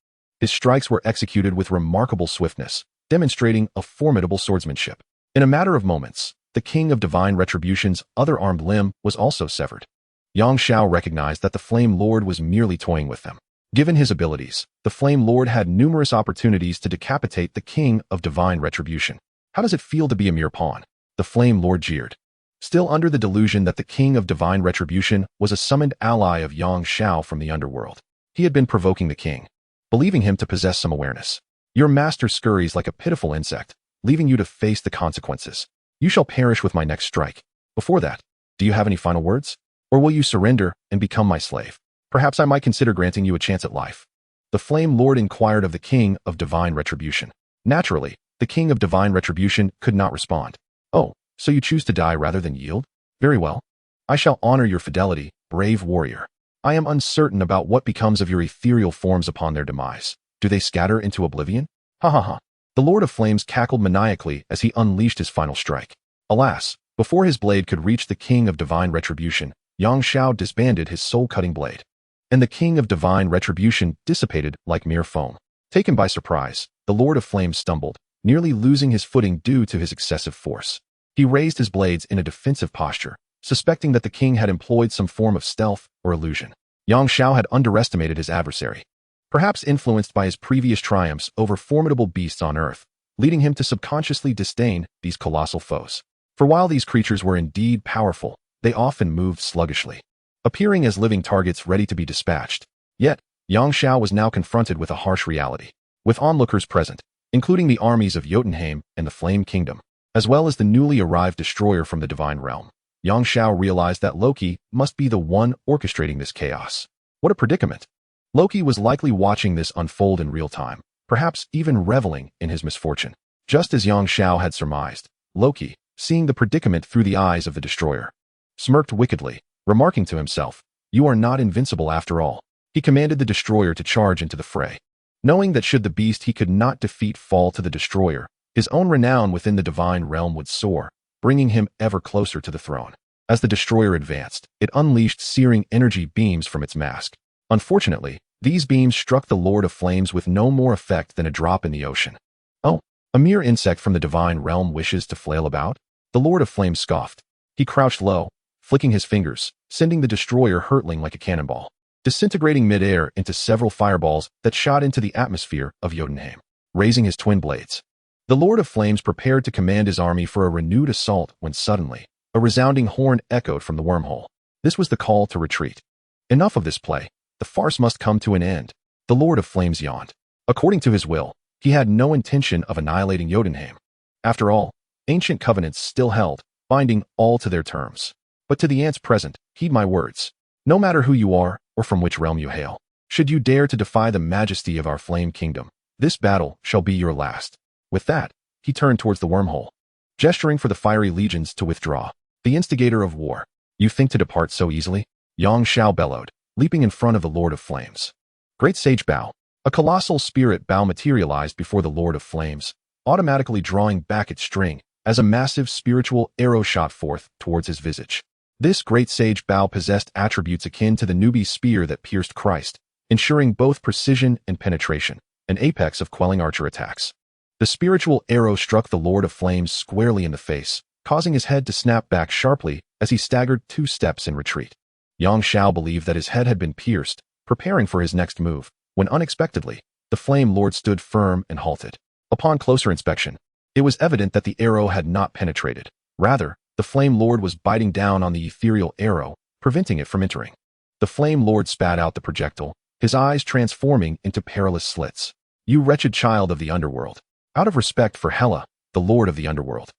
His strikes were executed with remarkable swiftness, demonstrating a formidable swordsmanship. In a matter of moments, the King of Divine Retribution's other armed limb was also severed. Yang Xiao recognized that the Flame Lord was merely toying with them. Given his abilities, the Flame Lord had numerous opportunities to decapitate the King of Divine Retribution. How does it feel to be a mere pawn? The Flame Lord jeered. Still under the delusion that the King of Divine Retribution was a summoned ally of Yang Xiao from the underworld, he had been provoking the king, believing him to possess some awareness. Your master scurries like a pitiful insect, leaving you to face the consequences. You shall perish with my next strike. Before that, do you have any final words? Or will you surrender and become my slave? Perhaps I might consider granting you a chance at life. The Flame Lord inquired of the King of Divine Retribution. Naturally, the King of Divine Retribution could not respond. Oh, so you choose to die rather than yield? Very well. I shall honor your fidelity, brave warrior. I am uncertain about what becomes of your ethereal forms upon their demise. Do they scatter into oblivion? Ha ha ha. The Lord of Flames cackled maniacally as he unleashed his final strike. Alas, before his blade could reach the King of Divine Retribution, Yang Xiao disbanded his soul-cutting blade, and the King of Divine Retribution dissipated like mere foam. Taken by surprise, the Lord of Flames stumbled, nearly losing his footing due to his excessive force. He raised his blades in a defensive posture, suspecting that the king had employed some form of stealth or illusion. Yang Xiao had underestimated his adversary, perhaps influenced by his previous triumphs over formidable beasts on Earth, leading him to subconsciously disdain these colossal foes. For while these creatures were indeed powerful, they often moved sluggishly, appearing as living targets ready to be dispatched. Yet, Yang Xiao was now confronted with a harsh reality. With onlookers present, including the armies of Jotunheim and the Flame Kingdom, as well as the newly arrived destroyer from the Divine Realm, Yang Xiao realized that Loki must be the one orchestrating this chaos. What a predicament! Loki was likely watching this unfold in real time, perhaps even reveling in his misfortune. Just as Yang Xiao had surmised, Loki, seeing the predicament through the eyes of the destroyer, smirked wickedly, remarking to himself, "You are not invincible after all." He commanded the destroyer to charge into the fray. Knowing that should the beast he could not defeat fall to the destroyer, his own renown within the divine realm would soar, bringing him ever closer to the throne. As the destroyer advanced, it unleashed searing energy beams from its mask. Unfortunately, these beams struck the Lord of Flames with no more effect than a drop in the ocean. Oh, a mere insect from the divine realm wishes to flail about? The Lord of Flames scoffed. He crouched low, flicking his fingers, sending the destroyer hurtling like a cannonball, disintegrating midair into several fireballs that shot into the atmosphere of Jotunheim, raising his twin blades. The Lord of Flames prepared to command his army for a renewed assault when suddenly, a resounding horn echoed from the wormhole. This was the call to retreat. Enough of this play. The farce must come to an end. The Lord of Flames yawned. According to his will, he had no intention of annihilating Jotunheim. After all, ancient covenants still held, binding all to their terms. But to the ants present, heed my words. No matter who you are, or from which realm you hail, should you dare to defy the majesty of our Flame Kingdom, this battle shall be your last. With that, he turned towards the wormhole, gesturing for the fiery legions to withdraw. The instigator of war. You think to depart so easily? Yang Xiao bellowed, leaping in front of the Lord of Flames. Great sage bow. A colossal spirit bow materialized before the Lord of Flames, automatically drawing back its string as a massive spiritual arrow shot forth towards his visage. This great sage bow possessed attributes akin to the newbie spear that pierced Christ, ensuring both precision and penetration, an apex of quelling archer attacks. The spiritual arrow struck the Lord of Flames squarely in the face, causing his head to snap back sharply as he staggered 2 steps in retreat. Yang Xiao believed that his head had been pierced, preparing for his next move, when unexpectedly, the Flame Lord stood firm and halted. Upon closer inspection, it was evident that the arrow had not penetrated. Rather, the Flame Lord was biting down on the ethereal arrow, preventing it from entering. The Flame Lord spat out the projectile, his eyes transforming into perilous slits. "You wretched child of the underworld. Out of respect for Hela, the Lord of the underworld,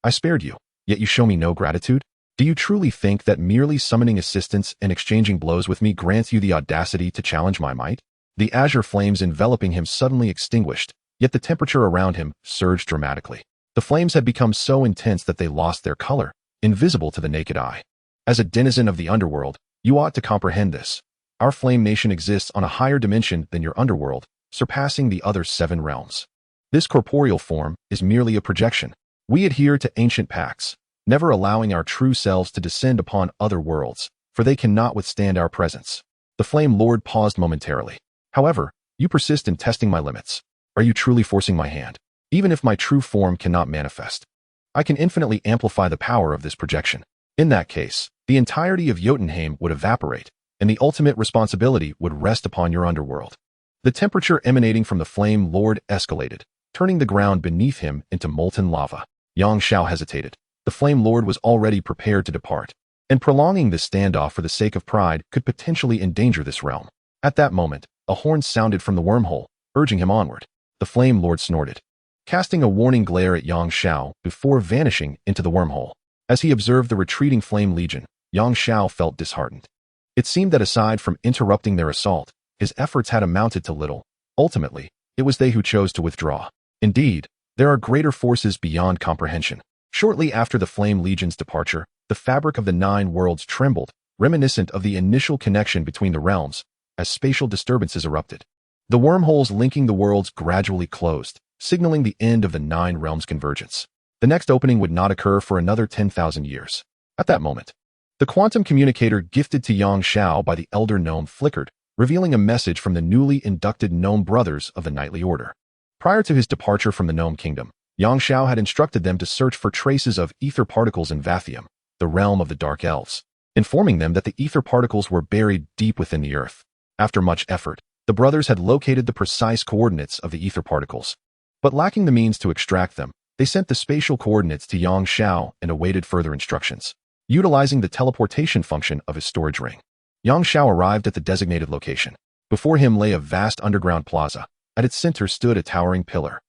I spared you, yet you show me no gratitude? Do you truly think that merely summoning assistance and exchanging blows with me grants you the audacity to challenge my might?" The azure flames enveloping him suddenly extinguished, yet the temperature around him surged dramatically. The flames had become so intense that they lost their color, invisible to the naked eye. As a denizen of the underworld, you ought to comprehend this. Our flame nation exists on a higher dimension than your underworld, surpassing the other 7 realms. This corporeal form is merely a projection. We adhere to ancient pacts, never allowing our true selves to descend upon other worlds, for they cannot withstand our presence. The Flame Lord paused momentarily. However, you persist in testing my limits. Are you truly forcing my hand? Even if my true form cannot manifest, I can infinitely amplify the power of this projection. In that case, the entirety of Jotunheim would evaporate, and the ultimate responsibility would rest upon your underworld. The temperature emanating from the Flame Lord escalated, turning the ground beneath him into molten lava. Yang Xiao hesitated. The Flame Lord was already prepared to depart, and prolonging this standoff for the sake of pride could potentially endanger this realm. At that moment, a horn sounded from the wormhole, urging him onward. The Flame Lord snorted, casting a warning glare at Yang Xiao before vanishing into the wormhole. As he observed the retreating Flame Legion, Yang Xiao felt disheartened. It seemed that aside from interrupting their assault, his efforts had amounted to little. Ultimately, it was they who chose to withdraw. Indeed, there are greater forces beyond comprehension. Shortly after the Flame Legion's departure, the fabric of the 9 worlds trembled, reminiscent of the initial connection between the realms, as spatial disturbances erupted. The wormholes linking the worlds gradually closed, signaling the end of the 9 realms' convergence. The next opening would not occur for another 10,000 years. At that moment, the quantum communicator gifted to Yang Xiao by the elder gnome flickered, revealing a message from the newly inducted gnome brothers of the Knightly Order. Prior to his departure from the Gnome Kingdom, Yang Xiao had instructed them to search for traces of ether particles in Vathium, the realm of the Dark Elves, informing them that the ether particles were buried deep within the earth. After much effort, the brothers had located the precise coordinates of the ether particles. But lacking the means to extract them, they sent the spatial coordinates to Yang Xiao and awaited further instructions. Utilizing the teleportation function of his storage ring, Yang Xiao arrived at the designated location. Before him lay a vast underground plaza. At its center stood a towering pillar,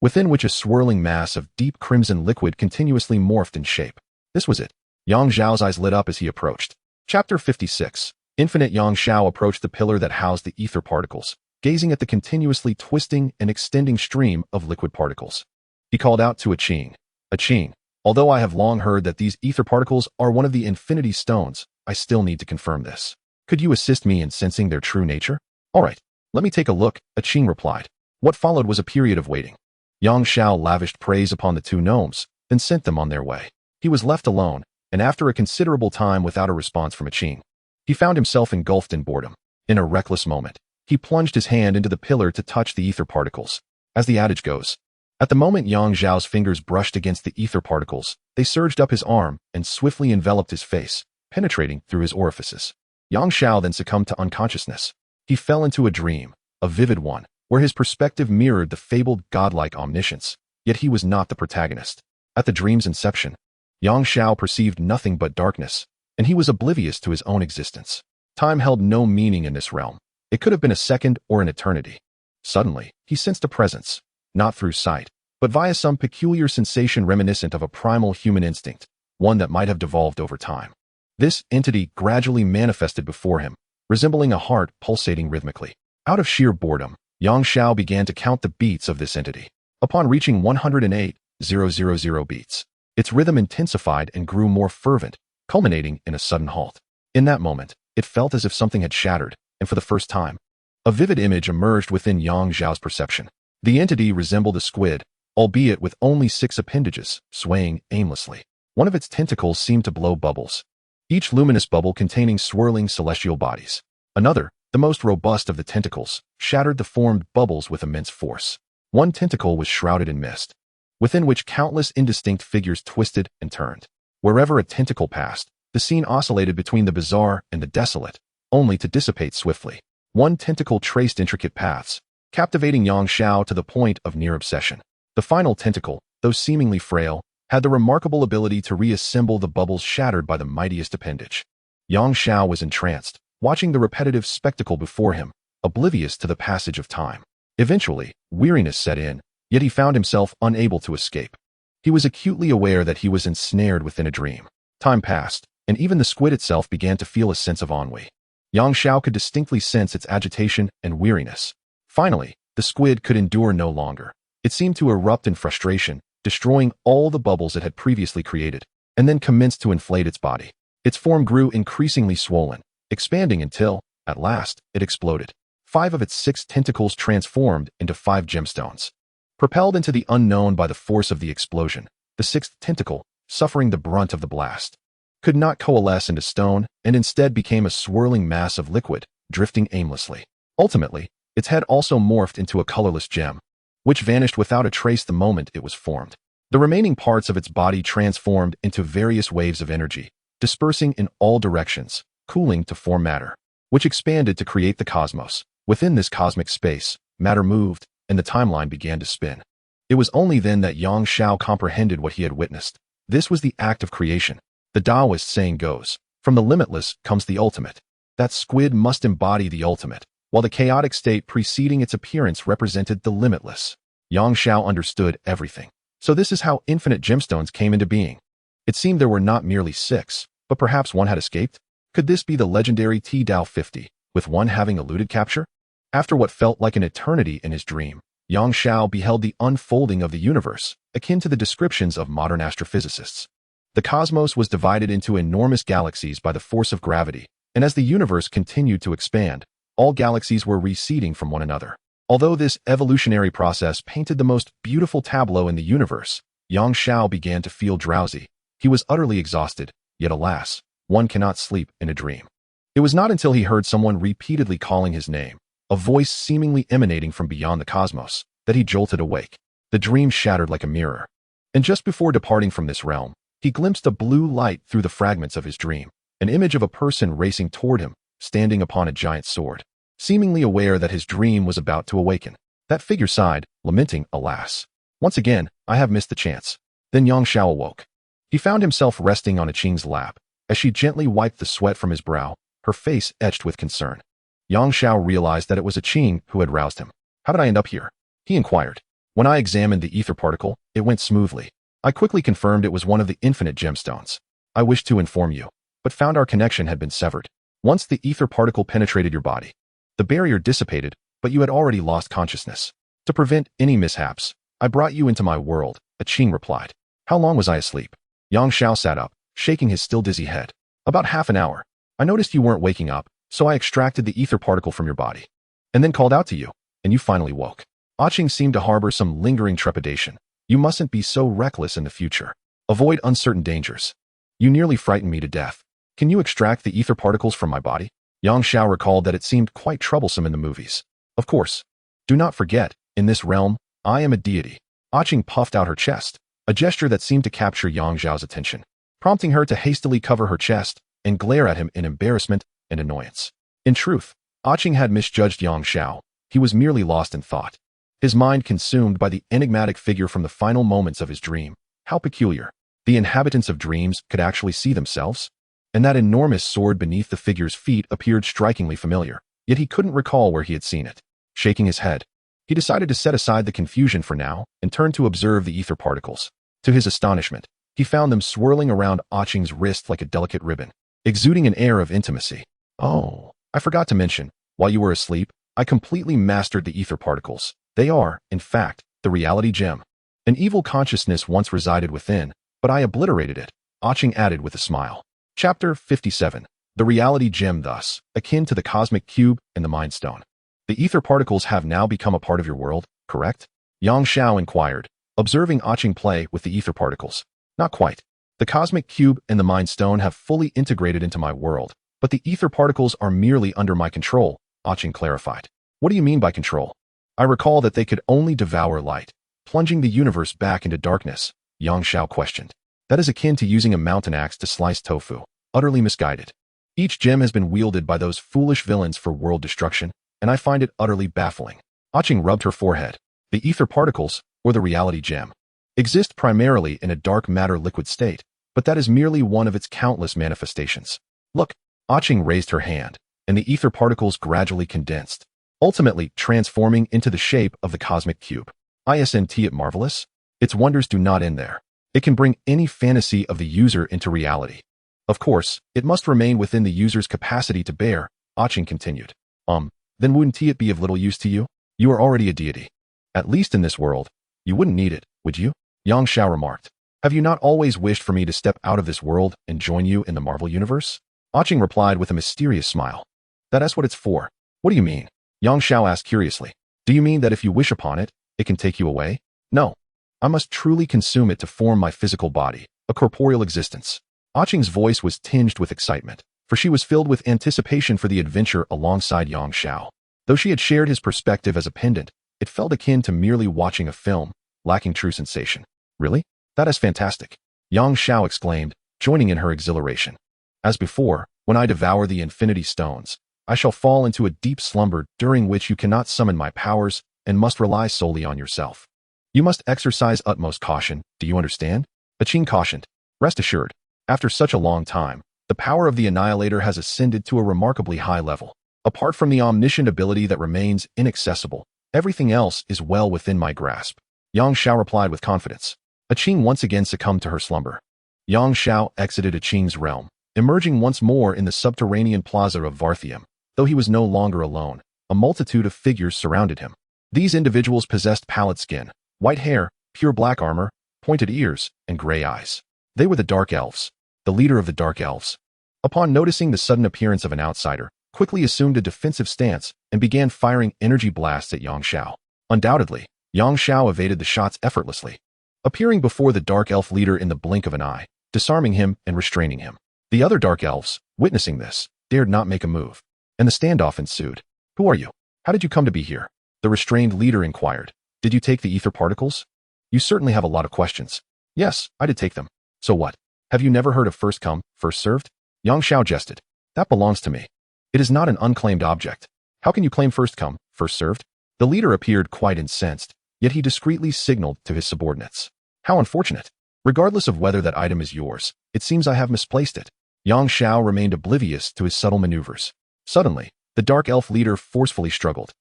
within which a swirling mass of deep crimson liquid continuously morphed in shape. This was it. Yang Xiao's eyes lit up as he approached. Chapter 56. Infinite. Yang Xiao approached the pillar that housed the ether particles, gazing at the continuously twisting and extending stream of liquid particles. He called out to Aching. Aching, although I have long heard that these ether particles are one of the infinity stones, I still need to confirm this. Could you assist me in sensing their true nature? All right. Let me take a look, Aching replied. What followed was a period of waiting. Yang Xiao lavished praise upon the 2 gnomes, then sent them on their way. He was left alone, and after a considerable time without a response from Aching, he found himself engulfed in boredom. In a reckless moment, he plunged his hand into the pillar to touch the ether particles. As the adage goes, at the moment Yang Xiao's fingers brushed against the ether particles, they surged up his arm and swiftly enveloped his face, penetrating through his orifices. Yang Xiao then succumbed to unconsciousness. He fell into a dream, a vivid one, where his perspective mirrored the fabled godlike omniscience, yet he was not the protagonist. At the dream's inception, Yang Xiao perceived nothing but darkness, and he was oblivious to his own existence. Time held no meaning in this realm. It could have been a second or an eternity. Suddenly, he sensed a presence, not through sight, but via some peculiar sensation reminiscent of a primal human instinct, one that might have devolved over time. This entity gradually manifested before him, resembling a heart pulsating rhythmically. Out of sheer boredom, Yang Xiao began to count the beats of this entity. Upon reaching 108,000 beats, its rhythm intensified and grew more fervent, culminating in a sudden halt. In that moment, it felt as if something had shattered, and for the first time, A vivid image emerged within Yang Zhao's perception. The entity resembled a squid, albeit with only 6 appendages, swaying aimlessly. One of its tentacles seemed to blow bubbles, each luminous bubble containing swirling celestial bodies. Another, the most robust of the tentacles, shattered the formed bubbles with immense force. One tentacle was shrouded in mist, within which countless indistinct figures twisted and turned. Wherever a tentacle passed, the scene oscillated between the bizarre and the desolate, only to dissipate swiftly. One tentacle traced intricate paths, captivating Yang Zhao to the point of near obsession. The final tentacle, though seemingly frail, had the remarkable ability to reassemble the bubbles shattered by the mightiest appendage. Yang Zhao was entranced, watching the repetitive spectacle before him, oblivious to the passage of time. Eventually, weariness set in, yet he found himself unable to escape. He was acutely aware that he was ensnared within a dream. Time passed, and even the squid itself began to feel a sense of ennui. Yang Zhao could distinctly sense its agitation and weariness. Finally, the squid could endure no longer. It seemed to erupt in frustration, destroying all the bubbles it had previously created, and then commenced to inflate its body. Its form grew increasingly swollen, expanding until, at last, it exploded. 5 of its 6 tentacles transformed into 5 gemstones. Propelled into the unknown by the force of the explosion, the 6th tentacle, suffering the brunt of the blast, could not coalesce into stone and instead became a swirling mass of liquid, drifting aimlessly. Ultimately, its head also morphed into a colorless gem, which vanished without a trace the moment it was formed. The remaining parts of its body transformed into various waves of energy, dispersing in all directions, cooling to form matter, which expanded to create the cosmos. Within this cosmic space, matter moved, and the timeline began to spin. It was only then that Yang Zhao comprehended what he had witnessed. This was the act of creation. The Taoist saying goes, from the limitless comes the ultimate. That squid must embody the ultimate, while the chaotic state preceding its appearance represented the limitless. Yang Zhao understood everything. So this is how infinite gemstones came into being. It seemed there were not merely 6, but perhaps one had escaped. Could this be the legendary Tao 50, with one having eluded capture? After what felt like an eternity in his dream, Yang Zhao beheld the unfolding of the universe, akin to the descriptions of modern astrophysicists. The cosmos was divided into enormous galaxies by the force of gravity, and as the universe continued to expand, all galaxies were receding from one another. Although this evolutionary process painted the most beautiful tableau in the universe, Yang Zhao began to feel drowsy. He was utterly exhausted, yet alas, one cannot sleep in a dream. It was not until he heard someone repeatedly calling his name, a voice seemingly emanating from beyond the cosmos, that he jolted awake. The dream shattered like a mirror. And just before departing from this realm, he glimpsed a blue light through the fragments of his dream, an image of a person racing toward him, standing upon a giant sword. Seemingly aware that his dream was about to awaken, that figure sighed, lamenting, alas. Once again, I have missed the chance. Then Yang Zhao awoke. He found himself resting on Qing's lap. As she gently wiped the sweat from his brow, her face etched with concern. Yang Zhao realized that it was Qing who had roused him. How did I end up here? He inquired. When I examined the ether particle, it went smoothly. I quickly confirmed it was one of the infinite gemstones. I wished to inform you, but found our connection had been severed. Once the ether particle penetrated your body, the barrier dissipated, but you had already lost consciousness. To prevent any mishaps, I brought you into my world, Qing replied. How long was I asleep? Yang Zhao sat up, shaking his still dizzy head. About half an hour. I noticed you weren't waking up, so I extracted the ether particle from your body, and then called out to you, and you finally woke. Qing seemed to harbor some lingering trepidation. You mustn't be so reckless in the future. Avoid uncertain dangers. You nearly frightened me to death. Can you extract the ether particles from my body? Yang Zhao recalled that it seemed quite troublesome in the movies. Of course. Do not forget, in this realm, I am a deity. Qing puffed out her chest, a gesture that seemed to capture Yang Zhao's attention, prompting her to hastily cover her chest and glare at him in embarrassment and annoyance. In truth, Qing had misjudged Yang Zhao. He was merely lost in thought, his mind consumed by the enigmatic figure from the final moments of his dream. How peculiar. The inhabitants of dreams could actually see themselves? And that enormous sword beneath the figure's feet appeared strikingly familiar, yet he couldn't recall where he had seen it. Shaking his head, he decided to set aside the confusion for now and turn to observe the ether particles. To his astonishment, he found them swirling around Qing's wrist like a delicate ribbon, exuding an air of intimacy. Oh, I forgot to mention, while you were asleep, I completely mastered the ether particles. They are, in fact, the reality gem. An evil consciousness once resided within, but I obliterated it, Qing added with a smile. Chapter 57. The reality gem thus, akin to the cosmic cube and the Mind Stone. The ether particles have now become a part of your world, correct? Yang Xiao inquired, observing Aqing play with the ether particles. Not quite. The cosmic cube and the mind stone have fully integrated into my world, but the ether particles are merely under my control, Aqing clarified. What do you mean by control? I recall that they could only devour light, plunging the universe back into darkness, Yang Xiao questioned. That is akin to using a mountain axe to slice tofu, utterly misguided. Each gem has been wielded by those foolish villains for world destruction, and I find it utterly baffling. Aqing rubbed her forehead. The ether particles, or the reality gem, exist primarily in a dark matter liquid state, but that is merely one of its countless manifestations. Look, Aqing raised her hand, and the ether particles gradually condensed, ultimately transforming into the shape of the cosmic cube. Isn't it marvelous? Its wonders do not end there. It can bring any fantasy of the user into reality. Of course, it must remain within the user's capacity to bear, Aqing continued. Then wouldn't it be of little use to you? You are already a deity. At least in this world, you wouldn't need it, would you? Yang Xiao remarked. Have you not always wished for me to step out of this world and join you in the Marvel Universe? Aqing replied with a mysterious smile. That's what it's for. What do you mean? Yang Xiao asked curiously. Do you mean that if you wish upon it, it can take you away? No. I must truly consume it to form my physical body, a corporeal existence. Aqing's voice was tinged with excitement, for she was filled with anticipation for the adventure alongside Yang Xiao. Though she had shared his perspective as a pendant, it felt akin to merely watching a film, lacking true sensation. Really? That is fantastic. Yang Xiao exclaimed, joining in her exhilaration. As before, when I devour the infinity stones, I shall fall into a deep slumber during which you cannot summon my powers and must rely solely on yourself. You must exercise utmost caution, do you understand? Aqing cautioned. Rest assured, after such a long time, the power of the Annihilator has ascended to a remarkably high level. Apart from the omniscient ability that remains inaccessible, everything else is well within my grasp. Yang Xiao replied with confidence. Aqing once again succumbed to her slumber. Yang Xiao exited Aqing's realm, emerging once more in the subterranean plaza of Varthium. Though he was no longer alone, a multitude of figures surrounded him. These individuals possessed pallid skin, white hair, pure black armor, pointed ears, and gray eyes. They were the Dark Elves. The leader of the Dark Elves, upon noticing the sudden appearance of an outsider, quickly assumed a defensive stance and began firing energy blasts at Yang Xiao. Undoubtedly, Yang Xiao evaded the shots effortlessly, appearing before the Dark Elf leader in the blink of an eye, disarming him and restraining him. The other Dark Elves, witnessing this, dared not make a move, and the standoff ensued. Who are you? How did you come to be here? The restrained leader inquired. Did you take the ether particles? You certainly have a lot of questions. Yes, I did take them. So what? Have you never heard of first come, first served? Yang Xiao jested. That belongs to me. It is not an unclaimed object. How can you claim first come, first served? The leader appeared quite incensed, yet he discreetly signaled to his subordinates. How unfortunate. Regardless of whether that item is yours, it seems I have misplaced it. Yang Xiao remained oblivious to his subtle maneuvers. Suddenly, the Dark Elf leader forcefully struggled,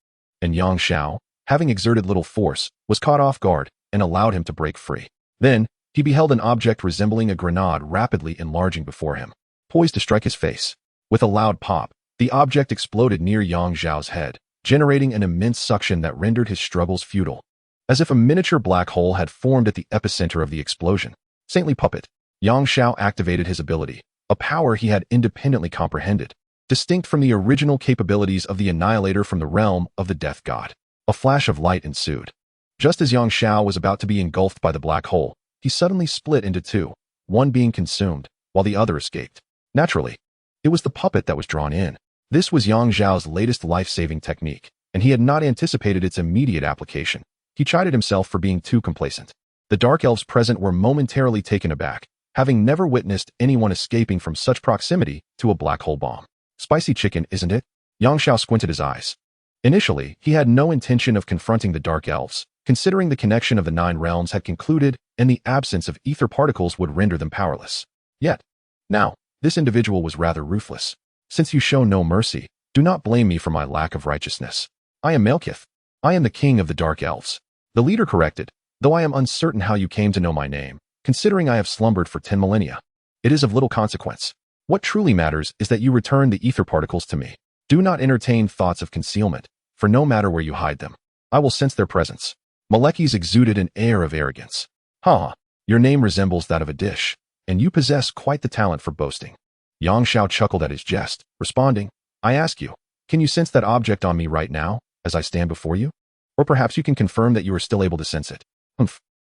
and Yang Xiao, having exerted little force, was caught off guard and allowed him to break free. Then, he beheld an object resembling a grenade rapidly enlarging before him, poised to strike his face. With a loud pop, the object exploded near Yang Xiao's head, generating an immense suction that rendered his struggles futile. As if a miniature black hole had formed at the epicenter of the explosion. Saintly puppet, Yang Xiao activated his ability, a power he had independently comprehended, distinct from the original capabilities of the Annihilator from the realm of the Death God. A flash of light ensued. Just as Yang Xiao was about to be engulfed by the black hole, he suddenly split into two, one being consumed, while the other escaped. Naturally, it was the puppet that was drawn in. This was Yang Xiao's latest life-saving technique, and he had not anticipated its immediate application. He chided himself for being too complacent. The Dark Elves present were momentarily taken aback, having never witnessed anyone escaping from such proximity to a black hole bomb. Spicy chicken, isn't it? Yang Xiao squinted his eyes. Initially, he had no intention of confronting the Dark Elves, considering the connection of the 9 realms had concluded and the absence of ether particles would render them powerless. Yet, now, this individual was rather ruthless. Since you show no mercy, do not blame me for my lack of righteousness. I am Malekith. I am the king of the Dark Elves. The leader corrected, though I am uncertain how you came to know my name, considering I have slumbered for 10 millennia. It is of little consequence. What truly matters is that you return the ether particles to me. Do not entertain thoughts of concealment, for no matter where you hide them, I will sense their presence. Malekith exuded an air of arrogance. Ha! Your name resembles that of a dish, and you possess quite the talent for boasting. Yang Xiao chuckled at his jest, responding, I ask you, can you sense that object on me right now? as I stand before you? Or perhaps you can confirm that you are still able to sense it.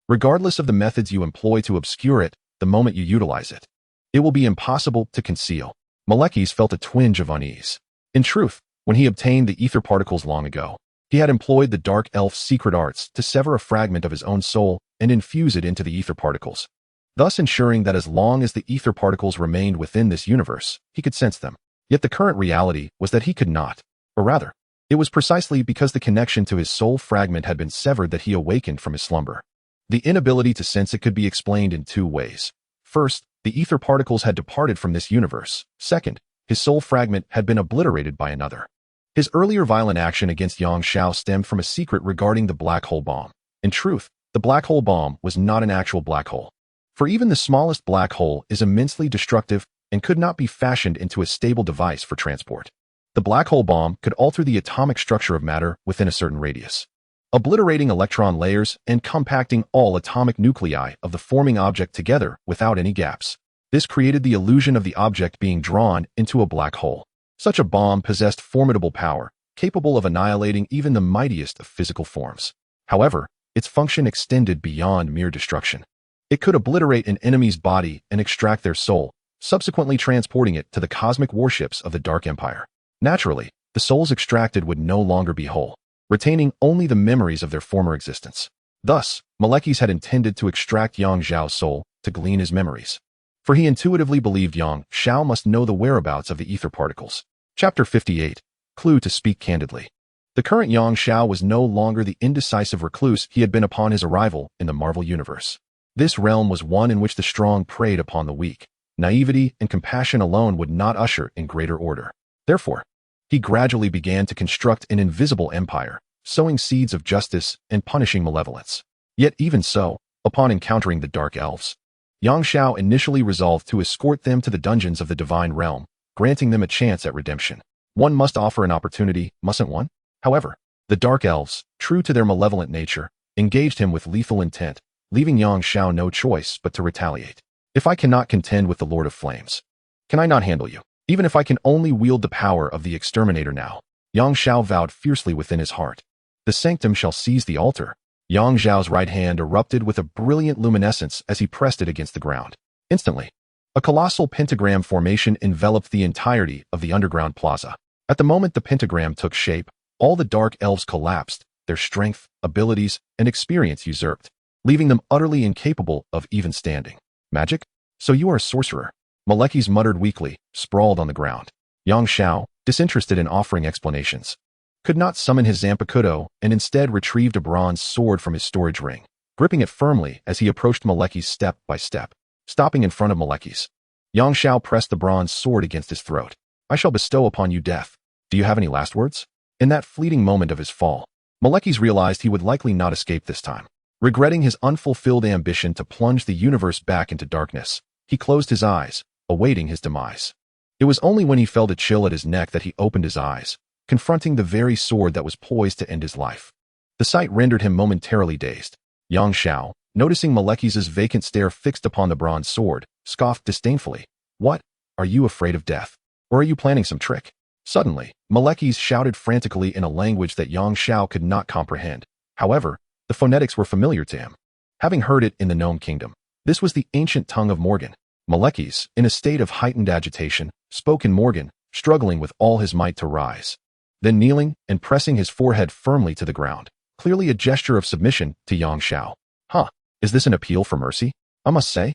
Regardless of the methods you employ to obscure it, the moment you utilize it, it will be impossible to conceal. Malekith felt a twinge of unease. In truth, when he obtained the ether particles long ago, he had employed the dark elf's secret arts to sever a fragment of his own soul and infuse it into the ether particles, thus ensuring that as long as the ether particles remained within this universe, he could sense them. Yet the current reality was that he could not, or rather, it was precisely because the connection to his soul fragment had been severed that he awakened from his slumber. The inability to sense it could be explained in two ways. First, the ether particles had departed from this universe. Second, his soul fragment had been obliterated by another. His earlier violent action against Yang Xiao stemmed from a secret regarding the black hole bomb. In truth, the black hole bomb was not an actual black hole. For even the smallest black hole is immensely destructive and could not be fashioned into a stable device for transport. The black hole bomb could alter the atomic structure of matter within a certain radius, obliterating electron layers and compacting all atomic nuclei of the forming object together without any gaps. This created the illusion of the object being drawn into a black hole. Such a bomb possessed formidable power, capable of annihilating even the mightiest of physical forms. However, its function extended beyond mere destruction. It could obliterate an enemy's body and extract their soul, subsequently transporting it to the cosmic warships of the Dark Empire. Naturally, the souls extracted would no longer be whole, retaining only the memories of their former existence. Thus, Malekith had intended to extract Yang Xiao's soul to glean his memories, for he intuitively believed Yang Xiao must know the whereabouts of the ether particles. Chapter 58. Clue to speak candidly. The current Yang Xiao was no longer the indecisive recluse he had been upon his arrival in the Marvel Universe. This realm was one in which the strong preyed upon the weak. Naivety and compassion alone would not usher in greater order. Therefore, he gradually began to construct an invisible empire, sowing seeds of justice and punishing malevolence. Yet even so, upon encountering the Dark Elves, Yang Xiao initially resolved to escort them to the dungeons of the Divine Realm, granting them a chance at redemption. One must offer an opportunity, mustn't one? However, the Dark Elves, true to their malevolent nature, engaged him with lethal intent, leaving Yang Xiao no choice but to retaliate. If I cannot contend with the Lord of Flames, can I not handle you? Even if I can only wield the power of the Exterminator now, Yang Xiao vowed fiercely within his heart. The sanctum shall seize the altar. Yang Xiao's right hand erupted with a brilliant luminescence as he pressed it against the ground. Instantly, a colossal pentagram formation enveloped the entirety of the underground plaza. At the moment the pentagram took shape, all the Dark Elves collapsed, their strength, abilities, and experience usurped, leaving them utterly incapable of even standing. Magic? So you are a sorcerer? Malekith muttered weakly, sprawled on the ground. Yang Xiao, disinterested in offering explanations, could not summon his Zanpakutō and instead retrieved a bronze sword from his storage ring, gripping it firmly as he approached Malekith step by step. Stopping in front of Malekith, Yang Xiao pressed the bronze sword against his throat. I shall bestow upon you death. Do you have any last words? In that fleeting moment of his fall, Malekith realized he would likely not escape this time. Regretting his unfulfilled ambition to plunge the universe back into darkness, he closed his eyes, awaiting his demise. It was only when he felt a chill at his neck that he opened his eyes, confronting the very sword that was poised to end his life. The sight rendered him momentarily dazed. Yang Xiao, noticing Malekith's vacant stare fixed upon the bronze sword, scoffed disdainfully. What? Are you afraid of death? Or are you planning some trick? Suddenly, Malekith shouted frantically in a language that Yang Xiao could not comprehend. However, the phonetics were familiar to him, having heard it in the Gnome Kingdom. This was the ancient tongue of Morgan. Malekith, in a state of heightened agitation, spoke in Morgan, struggling with all his might to rise. Then kneeling and pressing his forehead firmly to the ground, clearly a gesture of submission to Yang Xiao. Huh, is this an appeal for mercy? I must say,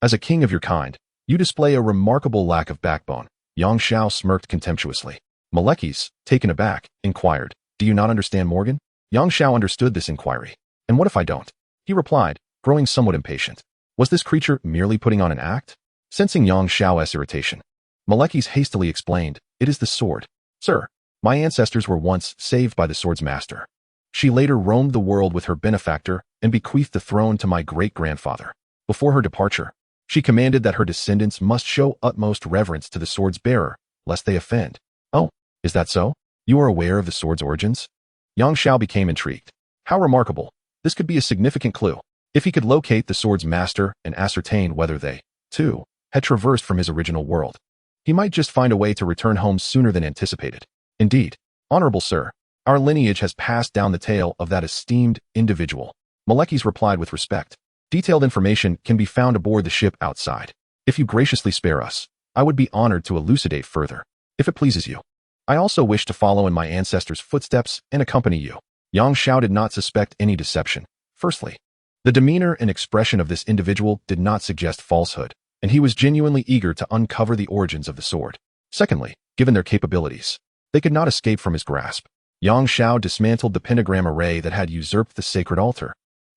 as a king of your kind, you display a remarkable lack of backbone. Yang Xiao smirked contemptuously. Malekith, taken aback, inquired, do you not understand Morgan? Yang Xiao understood this inquiry. And what if I don't? He replied, growing somewhat impatient. Was this creature merely putting on an act? Sensing Yang Xiao's irritation, Malekith hastily explained, it is the sword. Sir, my ancestors were once saved by the sword's master. She later roamed the world with her benefactor and bequeathed the throne to my great-grandfather. Before her departure, she commanded that her descendants must show utmost reverence to the sword's bearer, lest they offend. Oh, is that so? You are aware of the sword's origins? Yang Xiao became intrigued. How remarkable. This could be a significant clue. If he could locate the sword's master and ascertain whether they, too, had traversed from his original world, he might just find a way to return home sooner than anticipated. Indeed, honorable sir, Our lineage has passed down the tale of that esteemed individual. Malekis replied with respect. Detailed information can be found aboard the ship outside. If you graciously spare us, I would be honored to elucidate further, if it pleases you. I also wish to follow in my ancestors' footsteps and accompany you. Yang Xiao did not suspect any deception. Firstly, the demeanor and expression of this individual did not suggest falsehood, and he was genuinely eager to uncover the origins of the sword. Secondly, given their capabilities, they could not escape from his grasp. Yang Xiao dismantled the pentagram array that had usurped the sacred altar,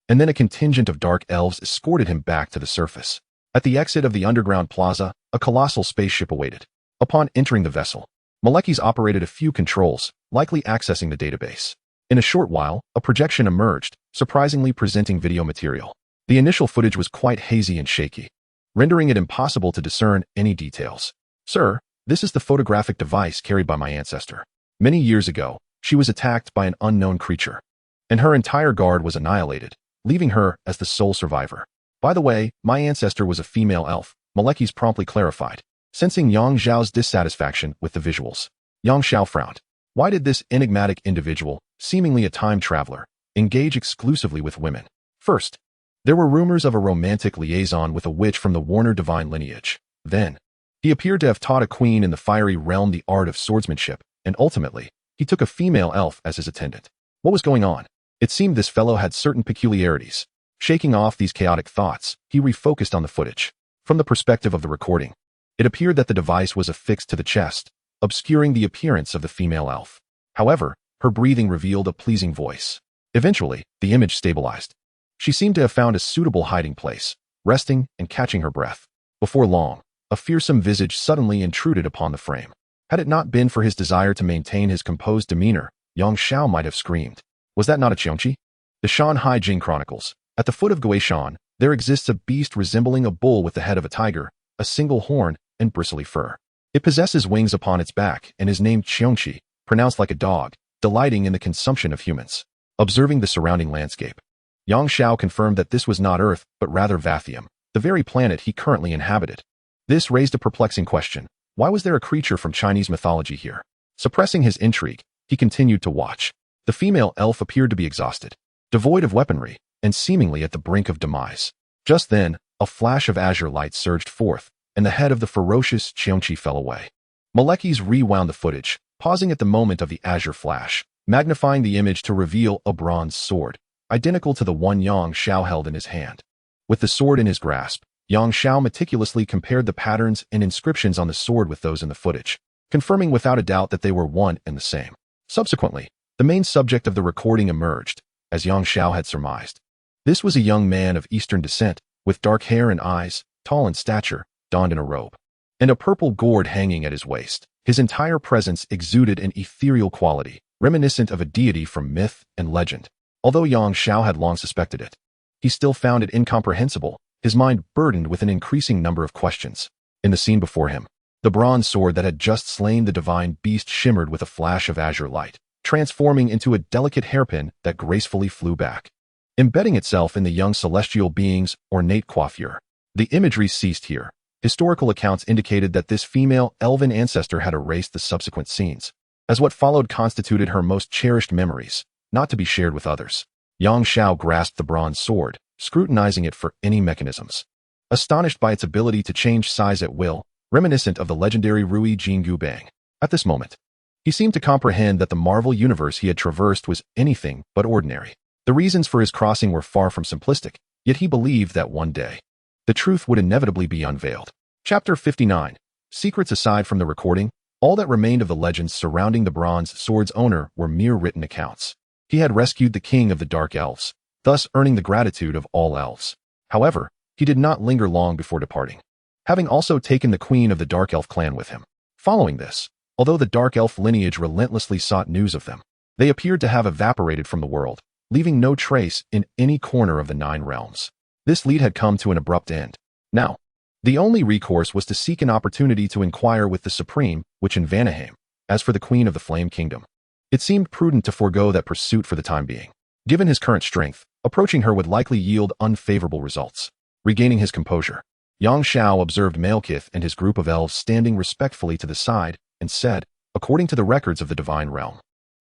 and then a contingent of dark elves escorted him back to the surface. At the exit of the underground plaza, a colossal spaceship awaited. Upon entering the vessel, Malekis operated a few controls, likely accessing the database. In a short while, a projection emerged, surprisingly presenting video material. The initial footage was quite hazy and shaky, rendering it impossible to discern any details. Sir, this is the photographic device carried by my ancestor. Many years ago, she was attacked by an unknown creature, and her entire guard was annihilated, leaving her as the sole survivor. By the way, my ancestor was a female elf, Malekis promptly clarified, sensing Yang Xiao's dissatisfaction with the visuals. Yang Xiao frowned. Why did this enigmatic individual, seemingly a time traveler, engage exclusively with women? First, there were rumors of a romantic liaison with a witch from the Warner divine lineage. Then, he appeared to have taught a queen in the fiery realm the art of swordsmanship, and ultimately, he took a female elf as his attendant. What was going on? It seemed this fellow had certain peculiarities. Shaking off these chaotic thoughts, he refocused on the footage. From the perspective of the recording, it appeared that the device was affixed to the chest, obscuring the appearance of the female elf. However, her breathing revealed a pleasing voice. Eventually, the image stabilized. She seemed to have found a suitable hiding place, resting and catching her breath. Before long, a fearsome visage suddenly intruded upon the frame. Had it not been for his desire to maintain his composed demeanor, Yang Xiao might have screamed. Was that not a Qiongqi? The Shanhai Jing Chronicles. At the foot of Guishan, there exists a beast resembling a bull with the head of a tiger, a single horn, and bristly fur. It possesses wings upon its back and is named Qiongqi, pronounced like a dog, delighting in the consumption of humans. Observing the surrounding landscape, Yang Xiao confirmed that this was not Earth, but rather Vathium, the very planet he currently inhabited. This raised a perplexing question. Why was there a creature from Chinese mythology here? Suppressing his intrigue, he continued to watch. The female elf appeared to be exhausted, devoid of weaponry, and seemingly at the brink of demise. Just then, a flash of azure light surged forth, and the head of the ferocious Qiongqi fell away. Malekis rewound the footage, pausing at the moment of the azure flash, magnifying the image to reveal a bronze sword, identical to the one Yang Xiao held in his hand. With the sword in his grasp, Yang Xiao meticulously compared the patterns and inscriptions on the sword with those in the footage, confirming without a doubt that they were one and the same. Subsequently, the main subject of the recording emerged, as Yang Xiao had surmised. This was a young man of Eastern descent, with dark hair and eyes, tall in stature, donned in a robe, and a purple gourd hanging at his waist. His entire presence exuded an ethereal quality, reminiscent of a deity from myth and legend. Although Yang Xiao had long suspected it, he still found it incomprehensible, his mind burdened with an increasing number of questions. In the scene before him, the bronze sword that had just slain the divine beast shimmered with a flash of azure light, transforming into a delicate hairpin that gracefully flew back, embedding itself in the young celestial being's ornate coiffure. The imagery ceased here. Historical accounts indicated that this female elven ancestor had erased the subsequent scenes, as what followed constituted her most cherished memories, not to be shared with others. Yang Xiao grasped the bronze sword, scrutinizing it for any mechanisms. Astonished by its ability to change size at will, reminiscent of the legendary Rui Jingu Bang. At this moment, he seemed to comprehend that the Marvel universe he had traversed was anything but ordinary. The reasons for his crossing were far from simplistic, yet he believed that one day, the truth would inevitably be unveiled. Chapter 59. Secrets. Aside from the recording, all that remained of the legends surrounding the bronze sword's owner were mere written accounts. He had rescued the king of the Dark Elves, thus earning the gratitude of all elves. However, he did not linger long before departing, having also taken the queen of the Dark Elf clan with him. Following this, although the Dark Elf lineage relentlessly sought news of them, they appeared to have evaporated from the world, leaving no trace in any corner of the 9 realms. This lead had come to an abrupt end. Now, the only recourse was to seek an opportunity to inquire with the Supreme, which in Vanaheim. As for the Queen of the Flame Kingdom, it seemed prudent to forego that pursuit for the time being. Given his current strength, approaching her would likely yield unfavorable results. Regaining his composure, Yang Xiao observed Malekith and his group of elves standing respectfully to the side, and said, according to the records of the divine realm,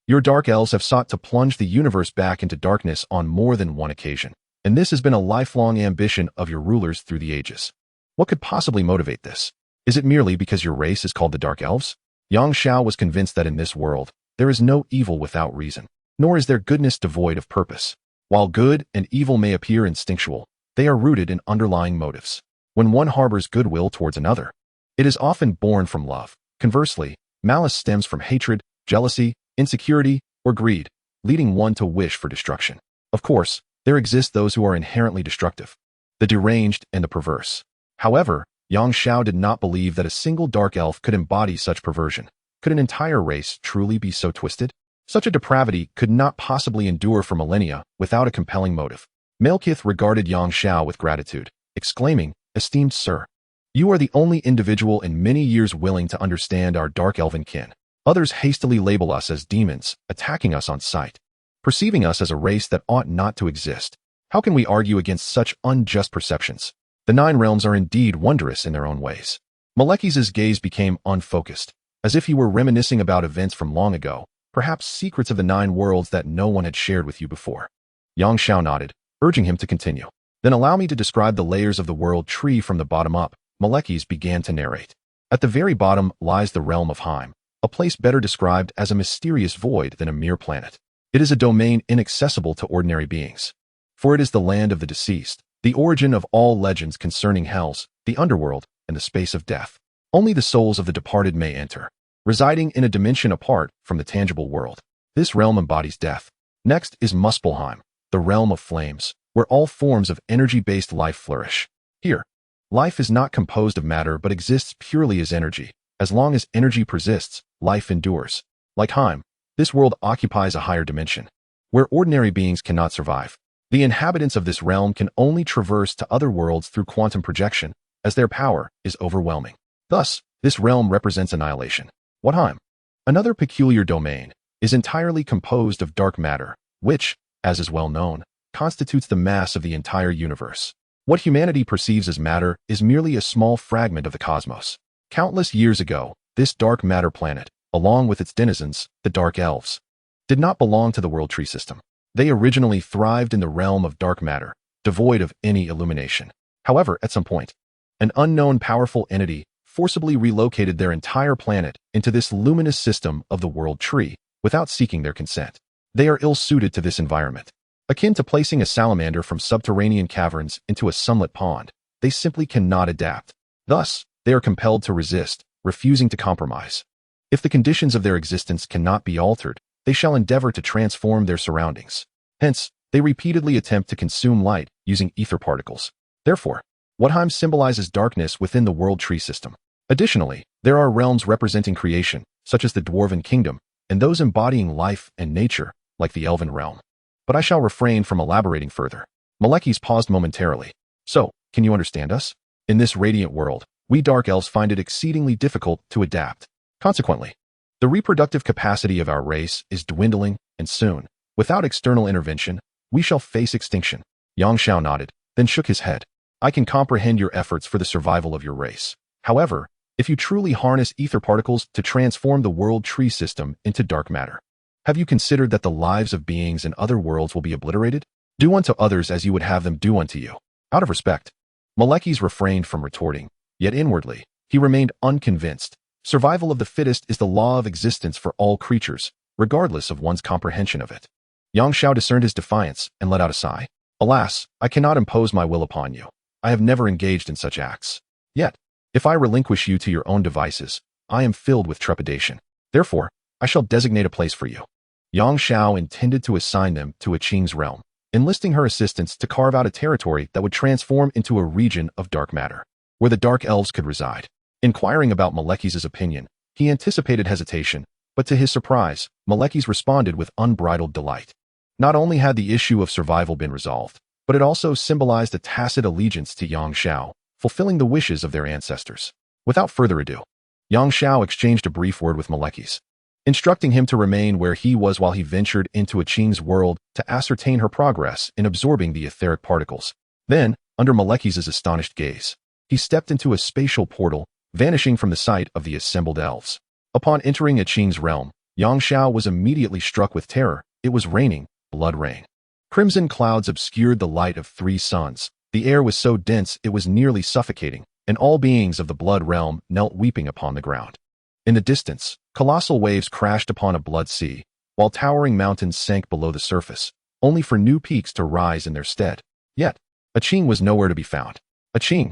Your dark elves have sought to plunge the universe back into darkness on more than one occasion, and this has been a lifelong ambition of your rulers through the ages. What could possibly motivate this? Is it merely because your race is called the Dark Elves? Yang Xiao was convinced that in this world, there is no evil without reason, nor is there goodness devoid of purpose. While good and evil may appear instinctual, they are rooted in underlying motives. When one harbors goodwill towards another, it is often born from love. Conversely, malice stems from hatred, jealousy, insecurity, or greed, leading one to wish for destruction. Of course, there exist those who are inherently destructive, the deranged and the perverse. However, Yang Xiao did not believe that a single dark elf could embody such perversion. Could an entire race truly be so twisted? Such a depravity could not possibly endure for millennia without a compelling motive. Malekith regarded Yang Xiao with gratitude, exclaiming, "Esteemed sir, you are the only individual in many years willing to understand our dark elven kin. Others hastily label us as demons, attacking us on sight, perceiving us as a race that ought not to exist. How can we argue against such unjust perceptions? The Nine Realms are indeed wondrous in their own ways." Malekith's gaze became unfocused, as if he were reminiscing about events from long ago, perhaps secrets of the Nine Worlds that no one had shared with you before. Yang Xiao nodded, urging him to continue. "Then allow me to describe the layers of the world tree from the bottom up." Malekith began to narrate. At the very bottom lies the realm of Heim, a place better described as a mysterious void than a mere planet. It is a domain inaccessible to ordinary beings, for it is the land of the deceased, the origin of all legends concerning hells, the underworld, and the space of death. Only the souls of the departed may enter, residing in a dimension apart from the tangible world. This realm embodies death. Next is Muspelheim, the realm of flames, where all forms of energy-based life flourish. Here, life is not composed of matter but exists purely as energy. As long as energy persists, life endures. Like Heim, this world occupies a higher dimension, where ordinary beings cannot survive. The inhabitants of this realm can only traverse to other worlds through quantum projection, as their power is overwhelming. Thus, this realm represents annihilation. What Heim? Another peculiar domain, is entirely composed of dark matter, which, as is well known, constitutes the mass of the entire universe. What humanity perceives as matter is merely a small fragment of the cosmos. Countless years ago, this dark matter planet, along with its denizens, the Dark Elves, did not belong to the World Tree system. They originally thrived in the realm of dark matter, devoid of any illumination. However, at some point, an unknown powerful entity forcibly relocated their entire planet into this luminous system of the World Tree without seeking their consent. They are ill-suited to this environment. Akin to placing a salamander from subterranean caverns into a sunlit pond, they simply cannot adapt. Thus, they are compelled to resist, refusing to compromise. If the conditions of their existence cannot be altered, they shall endeavor to transform their surroundings. Hence, they repeatedly attempt to consume light using ether particles. Therefore, Wadheim symbolizes darkness within the World Tree system. Additionally, there are realms representing creation, such as the Dwarven Kingdom, and those embodying life and nature, like the Elven Realm. But I shall refrain from elaborating further. Malekith paused momentarily. So, can you understand us? In this radiant world, we Dark Elves find it exceedingly difficult to adapt. Consequently, the reproductive capacity of our race is dwindling, and soon, without external intervention, we shall face extinction. Yang Xiao nodded, then shook his head. I can comprehend your efforts for the survival of your race. However, if you truly harness ether particles to transform the World Tree system into dark matter, have you considered that the lives of beings in other worlds will be obliterated? Do unto others as you would have them do unto you. Out of respect, Malekith refrained from retorting, yet inwardly, he remained unconvinced. Survival of the fittest is the law of existence for all creatures, regardless of one's comprehension of it. Yang Xiao discerned his defiance and let out a sigh. Alas, I cannot impose my will upon you. I have never engaged in such acts. Yet, if I relinquish you to your own devices, I am filled with trepidation. Therefore, I shall designate a place for you. Yang Xiao intended to assign them to a Qing's realm, enlisting her assistance to carve out a territory that would transform into a region of dark matter, where the Dark Elves could reside. Inquiring about Malekith's opinion, he anticipated hesitation, but to his surprise, Malekith responded with unbridled delight. Not only had the issue of survival been resolved, but it also symbolized a tacit allegiance to Yang Xiao, fulfilling the wishes of their ancestors. Without further ado, Yang Xiao exchanged a brief word with Malekith, instructing him to remain where he was while he ventured into a Qing's world to ascertain her progress in absorbing the etheric particles. Then, under Malekith's astonished gaze, he stepped into a spatial portal, vanishing from the sight of the assembled elves. Upon entering a Qing's realm, Yang Xiao was immediately struck with terror. It was raining, blood rain. Crimson clouds obscured the light of 3 suns. The air was so dense it was nearly suffocating, and all beings of the blood realm knelt weeping upon the ground. In the distance, colossal waves crashed upon a blood sea, while towering mountains sank below the surface, only for new peaks to rise in their stead. Yet, Qing was nowhere to be found. Qing.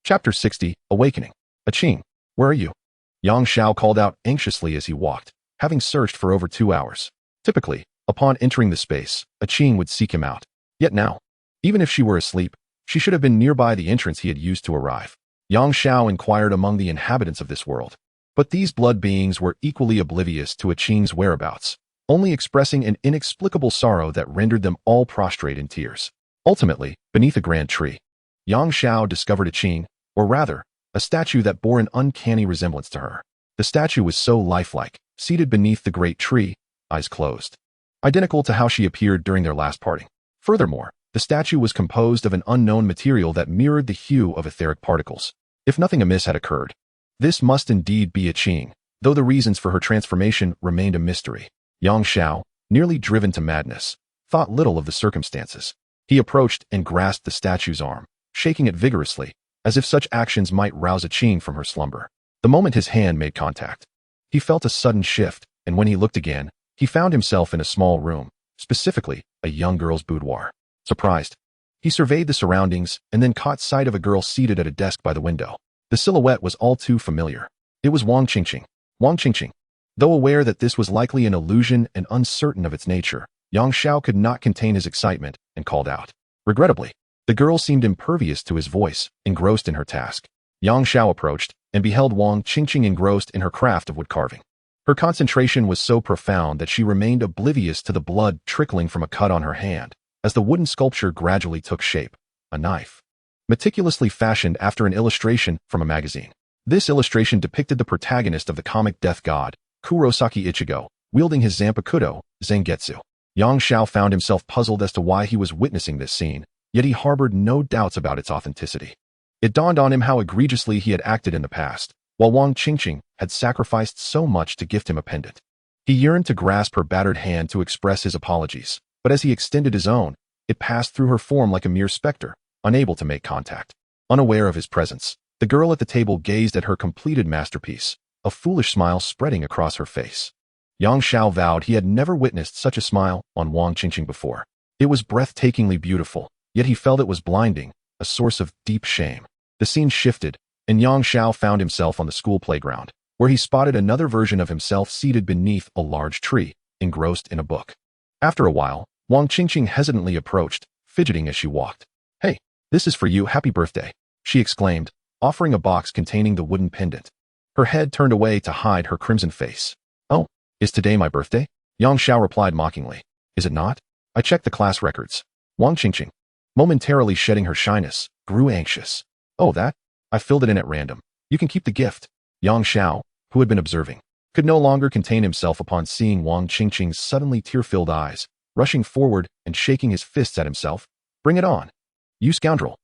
Chapter 60, Awakening. Qing, where are you? Yang Xiao called out anxiously as he walked, having searched for over 2 hours. Typically, upon entering the space, Qing would seek him out. Yet now, even if she were asleep, she should have been nearby the entrance he had used to arrive. Yang Xiao inquired among the inhabitants of this world. But these blood beings were equally oblivious to Qing's whereabouts, only expressing an inexplicable sorrow that rendered them all prostrate in tears. Ultimately, beneath a grand tree, Yang Xiao discovered Qing, or rather, a statue that bore an uncanny resemblance to her. The statue was so lifelike, seated beneath the great tree, eyes closed, identical to how she appeared during their last parting. Furthermore, the statue was composed of an unknown material that mirrored the hue of etheric particles. If nothing amiss had occurred, this must indeed be Qing, though the reasons for her transformation remained a mystery. Yang Xiao, nearly driven to madness, thought little of the circumstances. He approached and grasped the statue's arm, shaking it vigorously, as if such actions might rouse Qing from her slumber. The moment his hand made contact, he felt a sudden shift, and when he looked again, he found himself in a small room, specifically, a young girl's boudoir. Surprised, he surveyed the surroundings and then caught sight of a girl seated at a desk by the window. The silhouette was all too familiar. It was Wang Qingqing. Wang Qingqing. Though aware that this was likely an illusion and uncertain of its nature, Yang Xiao could not contain his excitement and called out. Regrettably, the girl seemed impervious to his voice, engrossed in her task. Yang Xiao approached and beheld Wang Qingqing engrossed in her craft of wood carving. Her concentration was so profound that she remained oblivious to the blood trickling from a cut on her hand, as the wooden sculpture gradually took shape, a knife, meticulously fashioned after an illustration from a magazine. This illustration depicted the protagonist of the comic death god, Kurosaki Ichigo, wielding his Zanpakutō, Zangetsu. Yang Xiao found himself puzzled as to why he was witnessing this scene, yet he harbored no doubts about its authenticity. It dawned on him how egregiously he had acted in the past, while Wang Qingqing had sacrificed so much to gift him a pendant. He yearned to grasp her battered hand to express his apologies, but as he extended his own, it passed through her form like a mere specter, unable to make contact. Unaware of his presence, the girl at the table gazed at her completed masterpiece, a foolish smile spreading across her face. Yang Xiao vowed he had never witnessed such a smile on Wang Qingqing before. It was breathtakingly beautiful, yet he felt it was blinding, a source of deep shame. The scene shifted, and Yang Xiao found himself on the school playground, where he spotted another version of himself seated beneath a large tree, engrossed in a book. After a while, Wang Qingqing hesitantly approached, fidgeting as she walked. "Hey, this is for you, happy birthday," she exclaimed, offering a box containing the wooden pendant. Her head turned away to hide her crimson face. "Oh, is today my birthday?" Yang Xiao replied mockingly. "Is it not? I checked the class records." Wang Qingqing, momentarily shedding her shyness, grew anxious. "Oh, that? I filled it in at random. You can keep the gift." Yang Xiao, who had been observing, could no longer contain himself upon seeing Wang Qingqing's suddenly tear-filled eyes, rushing forward and shaking his fists at himself. "Bring it on, you scoundrel."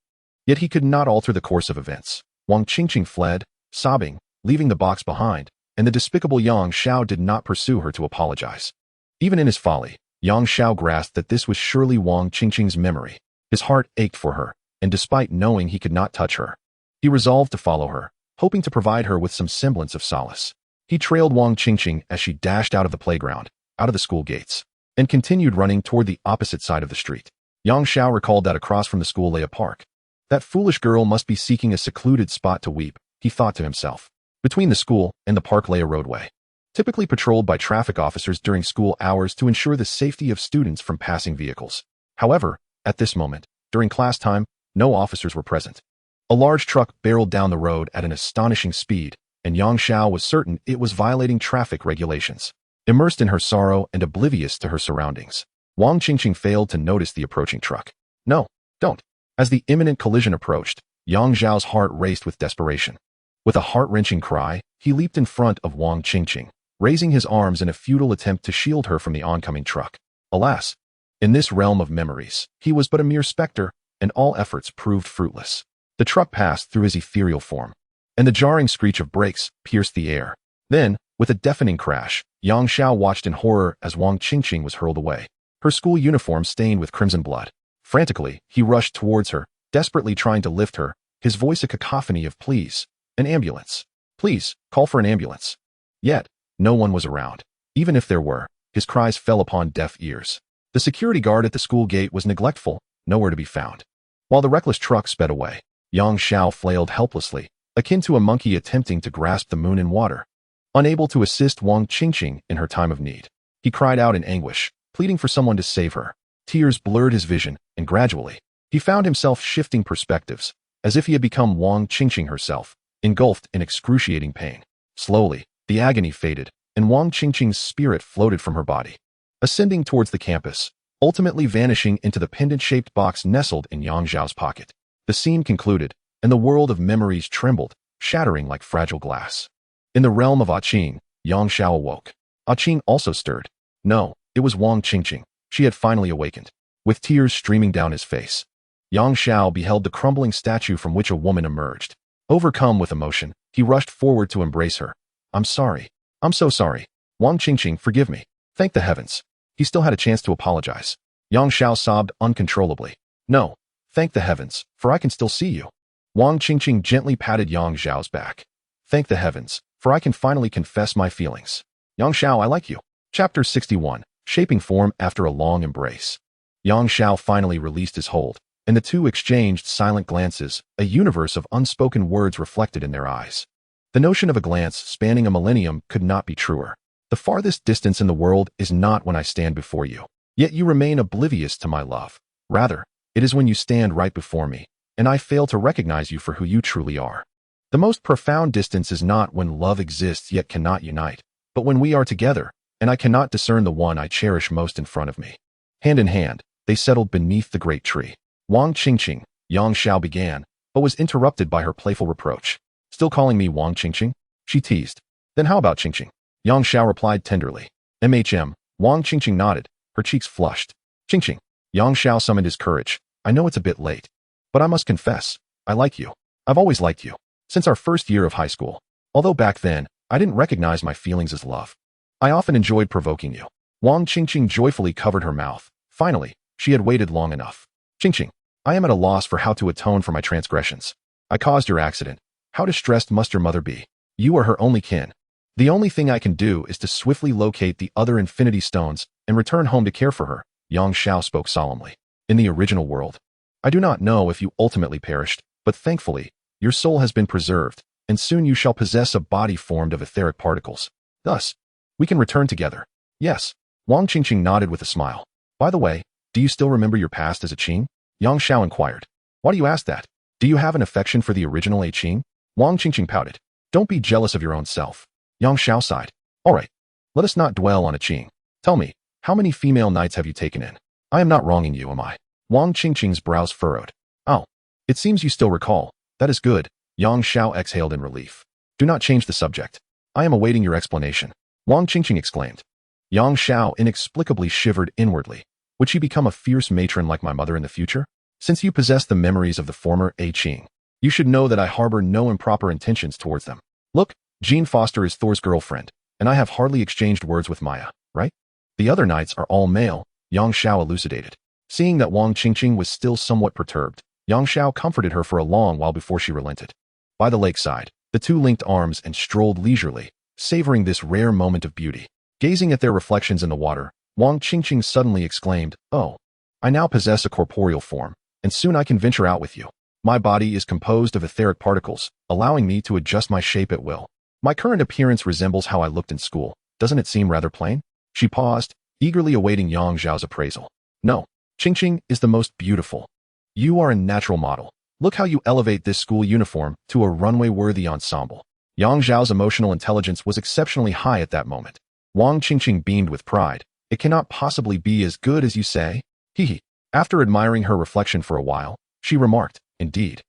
Yet he could not alter the course of events. Wang Qingqing fled, sobbing, leaving the box behind, and the despicable Yang Xiao did not pursue her to apologize. Even in his folly, Yang Xiao grasped that this was surely Wang Qingqing's memory. His heart ached for her, and despite knowing he could not touch her, he resolved to follow her, hoping to provide her with some semblance of solace. He trailed Wang Qingqing as she dashed out of the playground, out of the school gates, and continued running toward the opposite side of the street. Yang Xiao recalled that across from the school lay a park. That foolish girl must be seeking a secluded spot to weep, he thought to himself. Between the school and the park lay a roadway, typically patrolled by traffic officers during school hours to ensure the safety of students from passing vehicles. However, at this moment, during class time, no officers were present. A large truck barreled down the road at an astonishing speed, and Yang Xiao was certain it was violating traffic regulations. Immersed in her sorrow and oblivious to her surroundings, Wang Qingqing failed to notice the approaching truck. "No, don't." As the imminent collision approached, Yang Xiao's heart raced with desperation. With a heart-wrenching cry, he leaped in front of Wang Qingqing, raising his arms in a futile attempt to shield her from the oncoming truck. Alas, in this realm of memories, he was but a mere specter, and all efforts proved fruitless. The truck passed through his ethereal form, and the jarring screech of brakes pierced the air. Then, With a deafening crash, Yang Xiao watched in horror as Wang Qingqing was hurled away, her school uniform stained with crimson blood. Frantically, he rushed towards her, desperately trying to lift her, his voice a cacophony of pleas. An ambulance. Please, call for an ambulance. Yet, no one was around. Even if there were, his cries fell upon deaf ears. The security guard at the school gate was neglectful, nowhere to be found. While the reckless truck sped away, Yang Xiao flailed helplessly, akin to a monkey attempting to grasp the moon in water. Unable to assist Wang Qingqing in her time of need, he cried out in anguish, pleading for someone to save her. Tears blurred his vision, and gradually, he found himself shifting perspectives, as if he had become Wang Qingqing herself, engulfed in excruciating pain. Slowly, the agony faded, and Wang Qingqing's spirit floated from her body, ascending towards the campus, ultimately vanishing into the pendant-shaped box nestled in Yang Xiao's pocket. The scene concluded, and the world of memories trembled, shattering like fragile glass. In the realm of Qing, Yang Xiao awoke. Qing also stirred. No, it was Wang Qingqing. She had finally awakened. With tears streaming down his face, Yang Xiao beheld the crumbling statue from which a woman emerged. Overcome with emotion, he rushed forward to embrace her. I'm sorry. I'm so sorry. Wang Qingqing, forgive me. Thank the heavens. He still had a chance to apologize. Yang Xiao sobbed uncontrollably. No, thank the heavens, for I can still see you. Wang Qingqing gently patted Yang Xiao's back. Thank the heavens, for I can finally confess my feelings. Yang Xiao, I like you. Chapter 61, Shaping Form After a Long Embrace. Yang Xiao finally released his hold, and the two exchanged silent glances, a universe of unspoken words reflected in their eyes. The notion of a glance spanning a millennium could not be truer. The farthest distance in the world is not when I stand before you, yet you remain oblivious to my love. Rather, it is when you stand right before me, and I fail to recognize you for who you truly are. The most profound distance is not when love exists yet cannot unite, but when we are together, and I cannot discern the one I cherish most in front of me. Hand in hand, they settled beneath the great tree. Wang Qingqing, Yang Xiao began, but was interrupted by her playful reproach. Still calling me Wang Qingqing? She teased. Then how about Qingqing? Yang Xiao replied tenderly. Wang Qingqing nodded, her cheeks flushed. Qingqing. Yang Xiao summoned his courage. I know it's a bit late, but I must confess, I like you. I've always liked you. Since our first year of high school. Although back then, I didn't recognize my feelings as love. I often enjoyed provoking you. Wang Qingqing joyfully covered her mouth. Finally, she had waited long enough. Qingqing, I am at a loss for how to atone for my transgressions. I caused your accident. How distressed must your mother be? You are her only kin. The only thing I can do is to swiftly locate the other infinity stones and return home to care for her. Yang Xiao spoke solemnly. In the original world, I do not know if you ultimately perished, but thankfully, your soul has been preserved, and soon you shall possess a body formed of etheric particles. Thus, we can return together. Yes. Wang Qingqing nodded with a smile. By the way, do you still remember your past as a Qing? Yang Xiao inquired. Why do you ask that? Do you have an affection for the original Qing? Wang Qingqing pouted. Don't be jealous of your own self. Yang Xiao sighed. All right. Let us not dwell on a Qing. Tell me, how many female knights have you taken in? I am not wronging you, am I? Wang Qingqing's brows furrowed. Oh, it seems you still recall. That is good. Yang Xiao exhaled in relief. Do not change the subject. I am awaiting your explanation. Wang Qingqing exclaimed. Yang Xiao inexplicably shivered inwardly. Would she become a fierce matron like my mother in the future? Since you possess the memories of the former Qing, you should know that I harbor no improper intentions towards them. Look, Jean Foster is Thor's girlfriend, and I have hardly exchanged words with Maya, right? The other knights are all male, Yang Xiao elucidated. Seeing that Wang Qingqing was still somewhat perturbed, Yang Xiao comforted her for a long while before she relented. By the lakeside, the two linked arms and strolled leisurely, savoring this rare moment of beauty. Gazing at their reflections in the water, Wang Qingqing suddenly exclaimed, Oh, I now possess a corporeal form, and soon I can venture out with you. My body is composed of etheric particles, allowing me to adjust my shape at will. My current appearance resembles how I looked in school. Doesn't it seem rather plain? She paused, eagerly awaiting Yang Xiao's appraisal. No, Qingqing is the most beautiful. You are a natural model. Look how you elevate this school uniform to a runway-worthy ensemble. Yang Xiao's emotional intelligence was exceptionally high at that moment. Wang Qingqing beamed with pride. It cannot possibly be as good as you say. Hee. After admiring her reflection for a while, she remarked, Indeed.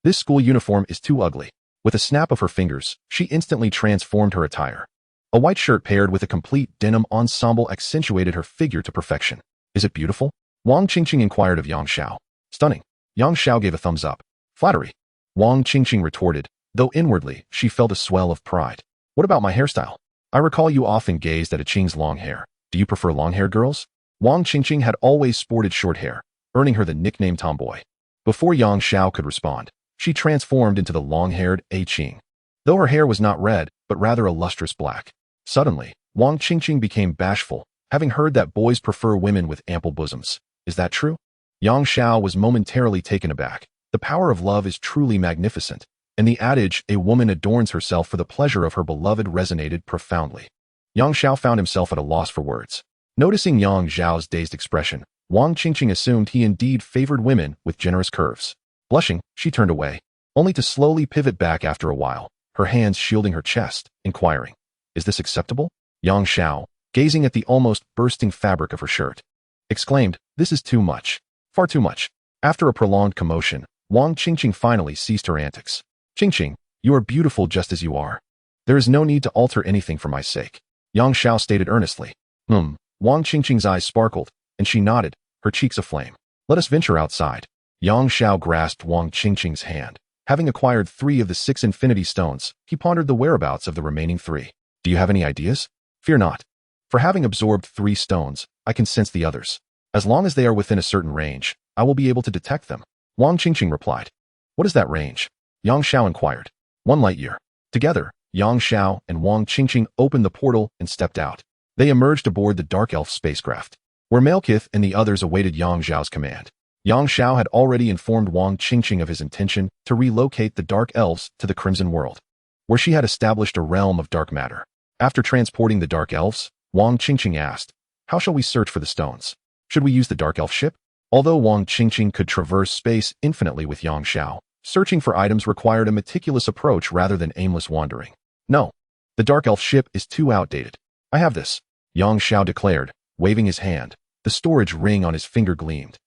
This school uniform is too ugly. With a snap of her fingers, she instantly transformed her attire. A white shirt paired with a complete denim ensemble accentuated her figure to perfection. Is it beautiful? Wang Qingqing inquired of Yang Xiao. Stunning. Yang Xiao gave a thumbs up. Flattery. Wang Qingqing retorted, though inwardly she felt a swell of pride. What about my hairstyle? I recall you often gazed at a Qing's long hair. Do you prefer long-haired girls? Wang Qingqing had always sported short hair, earning her the nickname Tomboy. Before Yang Xiao could respond, she transformed into the long-haired A Qing. Though her hair was not red, but rather a lustrous black. Suddenly, Wang Qingqing became bashful, having heard that boys prefer women with ample bosoms. Is that true? Yang Xiao was momentarily taken aback. The power of love is truly magnificent, and the adage, a woman adorns herself for the pleasure of her beloved, resonated profoundly. Yang Xiao found himself at a loss for words. Noticing Yang Xiao's dazed expression, Wang Qingqing assumed he indeed favored women with generous curves. Blushing, she turned away, only to slowly pivot back after a while, her hands shielding her chest, inquiring, "Is this acceptable?" Yang Xiao, gazing at the almost bursting fabric of her shirt, exclaimed, "This is too much. Far too much." After a prolonged commotion, Wang Qingqing finally ceased her antics. "Qingqing, you are beautiful just as you are. There is no need to alter anything for my sake," Yang Xiao stated earnestly. Wang Qingqing's eyes sparkled, and she nodded, her cheeks aflame. "Let us venture outside." Yang Xiao grasped Wang Qingqing's hand. Having acquired 3 of the 6 infinity stones, he pondered the whereabouts of the remaining 3. "Do you have any ideas?" "Fear not. For having absorbed 3 stones, I can sense the others. As long as they are within a certain range, I will be able to detect them," Wang Qingqing replied. "What is that range?" Yang Xiao inquired. 1 light year. Together, Yang Xiao and Wang Qingqing opened the portal and stepped out. They emerged aboard the Dark Elf spacecraft, where Malekith and the others awaited Yang Xiao's command. Yang Xiao had already informed Wang Qingqing of his intention to relocate the Dark Elves to the Crimson World, where she had established a realm of dark matter. After transporting the Dark Elves, Wang Qingqing asked, "How shall we search for the stones? Should we use the Dark Elf ship?" Although Wang Qingqing could traverse space infinitely with Yang Xiao, searching for items required a meticulous approach rather than aimless wandering. "No, the Dark Elf ship is too outdated. I have this," Yang Xiao declared, waving his hand. The storage ring on his finger gleamed.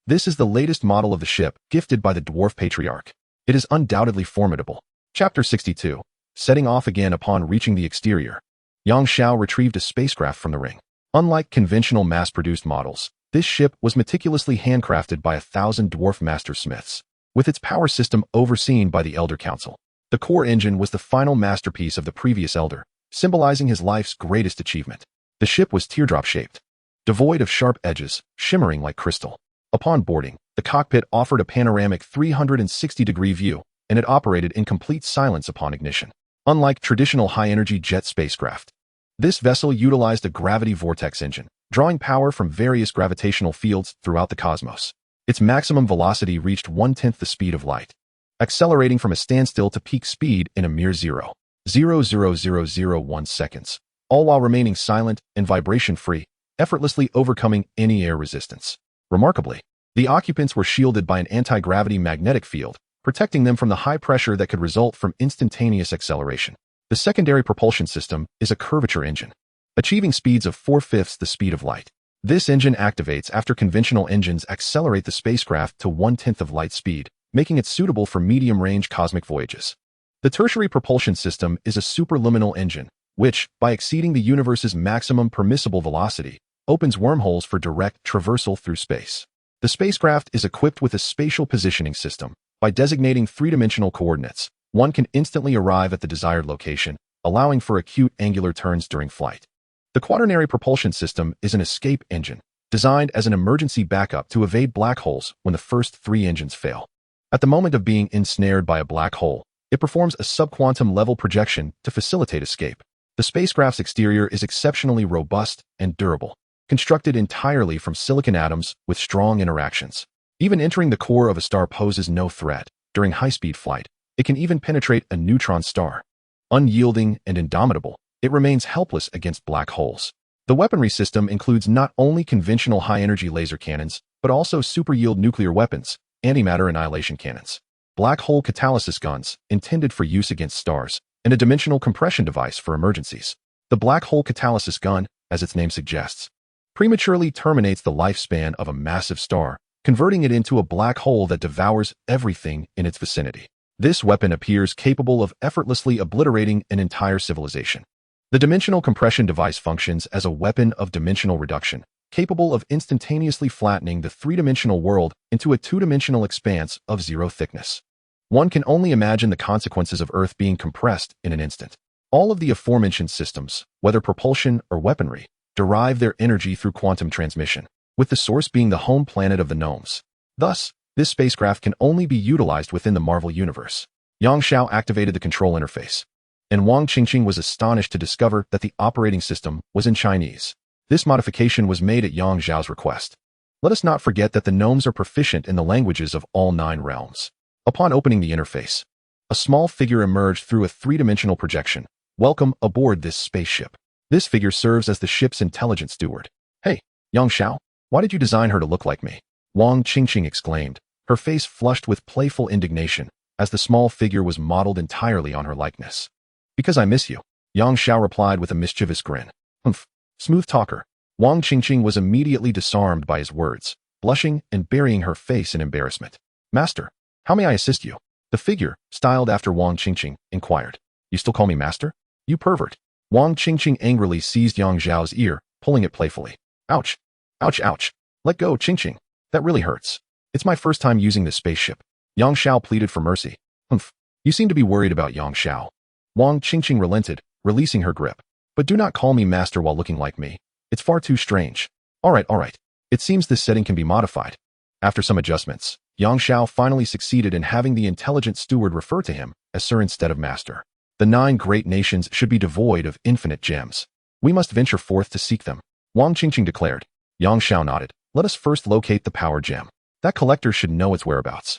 "This is the latest model of the ship, gifted by the Dwarf Patriarch. It is undoubtedly formidable." Chapter 62. Setting off again upon reaching the exterior, Yang Xiao retrieved a spacecraft from the ring. Unlike conventional mass-produced models, this ship was meticulously handcrafted by 1,000 dwarf master smiths, with its power system overseen by the Elder Council. The core engine was the final masterpiece of the previous Elder, symbolizing his life's greatest achievement. The ship was teardrop-shaped, devoid of sharp edges, shimmering like crystal. Upon boarding, the cockpit offered a panoramic 360-degree view, and it operated in complete silence upon ignition. Unlike traditional high-energy jet spacecraft, this vessel utilized a gravity vortex engine, drawing power from various gravitational fields throughout the cosmos. Its maximum velocity reached 1/10 the speed of light, accelerating from a standstill to peak speed in a mere 0.00001 seconds, all while remaining silent and vibration-free, effortlessly overcoming any air resistance. Remarkably, the occupants were shielded by an anti-gravity magnetic field, protecting them from the high pressure that could result from instantaneous acceleration. The secondary propulsion system is a curvature engine, achieving speeds of 4/5 the speed of light. This engine activates after conventional engines accelerate the spacecraft to 1/10 of light speed, making it suitable for medium-range cosmic voyages. The tertiary propulsion system is a superluminal engine, which, by exceeding the universe's maximum permissible velocity, opens wormholes for direct traversal through space. The spacecraft is equipped with a spatial positioning system. By designating 3-dimensional coordinates, one can instantly arrive at the desired location, allowing for acute angular turns during flight. The quaternary propulsion system is an escape engine, designed as an emergency backup to evade black holes when the first 3 engines fail. At the moment of being ensnared by a black hole, it performs a subquantum level projection to facilitate escape. The spacecraft's exterior is exceptionally robust and durable, constructed entirely from silicon atoms with strong interactions. Even entering the core of a star poses no threat. During high-speed flight, it can even penetrate a neutron star. Unyielding and indomitable, it remains helpless against black holes. The weaponry system includes not only conventional high-energy laser cannons, but also super-yield nuclear weapons, antimatter annihilation cannons, black hole catalysis guns intended for use against stars, and a dimensional compression device for emergencies. The black hole catalysis gun, as its name suggests, prematurely terminates the lifespan of a massive star, converting it into a black hole that devours everything in its vicinity. This weapon appears capable of effortlessly obliterating an entire civilization. The dimensional compression device functions as a weapon of dimensional reduction, capable of instantaneously flattening the 3-dimensional world into a 2-dimensional expanse of 0 thickness. One can only imagine the consequences of Earth being compressed in an instant. All of the aforementioned systems, whether propulsion or weaponry, derive their energy through quantum transmission, with the source being the home planet of the gnomes. Thus, this spacecraft can only be utilized within the Marvel Universe. Yang Xiao activated the control interface, and Wang Qingqing was astonished to discover that the operating system was in Chinese. This modification was made at Yang Xiao's request. Let us not forget that the gnomes are proficient in the languages of all 9 realms. Upon opening the interface, a small figure emerged through a 3-dimensional projection. Welcome aboard this spaceship. This figure serves as the ship's intelligent steward. Hey, Yang Xiao, why did you design her to look like me? Wang Qingqing exclaimed, her face flushed with playful indignation, as the small figure was modeled entirely on her likeness. Because I miss you, Yang Xiao replied with a mischievous grin. Humph, smooth talker. Wang Qingqing was immediately disarmed by his words, blushing and burying her face in embarrassment. Master, how may I assist you? The figure, styled after Wang Qingqing, inquired. You still call me master? You pervert. Wang Qingqing angrily seized Yang Xiao's ear, pulling it playfully. Ouch. Ouch, ouch. Let go, Qingqing. That really hurts. It's my first time using this spaceship. Yang Xiao pleaded for mercy. Humph. You seem to be worried about Yang Xiao. Wang Qingqing relented, releasing her grip. But do not call me master while looking like me. It's far too strange. All right. It seems this setting can be modified. After some adjustments, Yang Xiao finally succeeded in having the intelligent steward refer to him as sir instead of master. The 9 great nations should be devoid of infinite gems. We must venture forth to seek them, Wang Qingqing declared. Yang Xiao nodded. Let us first locate the power gem. That collector should know its whereabouts.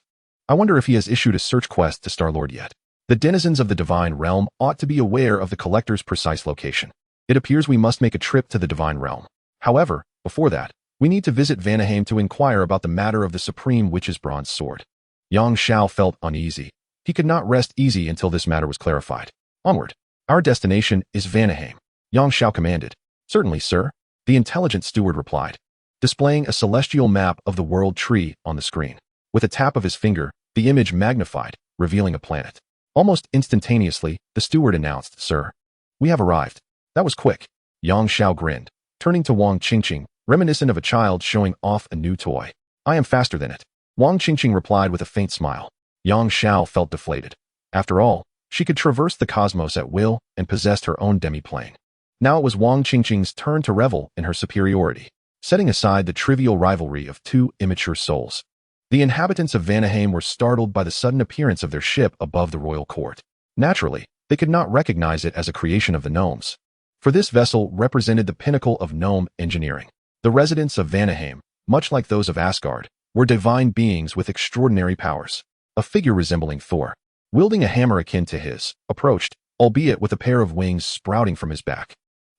I wonder if he has issued a search quest to Star-Lord yet. The denizens of the Divine Realm ought to be aware of the collector's precise location. It appears we must make a trip to the Divine Realm. However, before that, we need to visit Vanaheim to inquire about the matter of the Supreme Witch's bronze sword. Yang Xiao felt uneasy. He could not rest easy until this matter was clarified. Onward. Our destination is Vanaheim, Yang Xiao commanded. Certainly, sir, the intelligent steward replied, displaying a celestial map of the world tree on the screen. With a tap of his finger, the image magnified, revealing a planet. Almost instantaneously, the steward announced, Sir, we have arrived. That was quick. Yang Xiao grinned, turning to Wang Qingqing, reminiscent of a child showing off a new toy. I am faster than it. Wang Qingqing replied with a faint smile. Yang Xiao felt deflated. After all, she could traverse the cosmos at will and possessed her own demi-plane. Now it was Wang Qingqing's turn to revel in her superiority, setting aside the trivial rivalry of 2 immature souls. The inhabitants of Vanaheim were startled by the sudden appearance of their ship above the royal court. Naturally, they could not recognize it as a creation of the gnomes, for this vessel represented the pinnacle of gnome engineering. The residents of Vanaheim, much like those of Asgard, were divine beings with extraordinary powers. A figure resembling Thor, wielding a hammer akin to his, approached, albeit with a pair of wings sprouting from his back.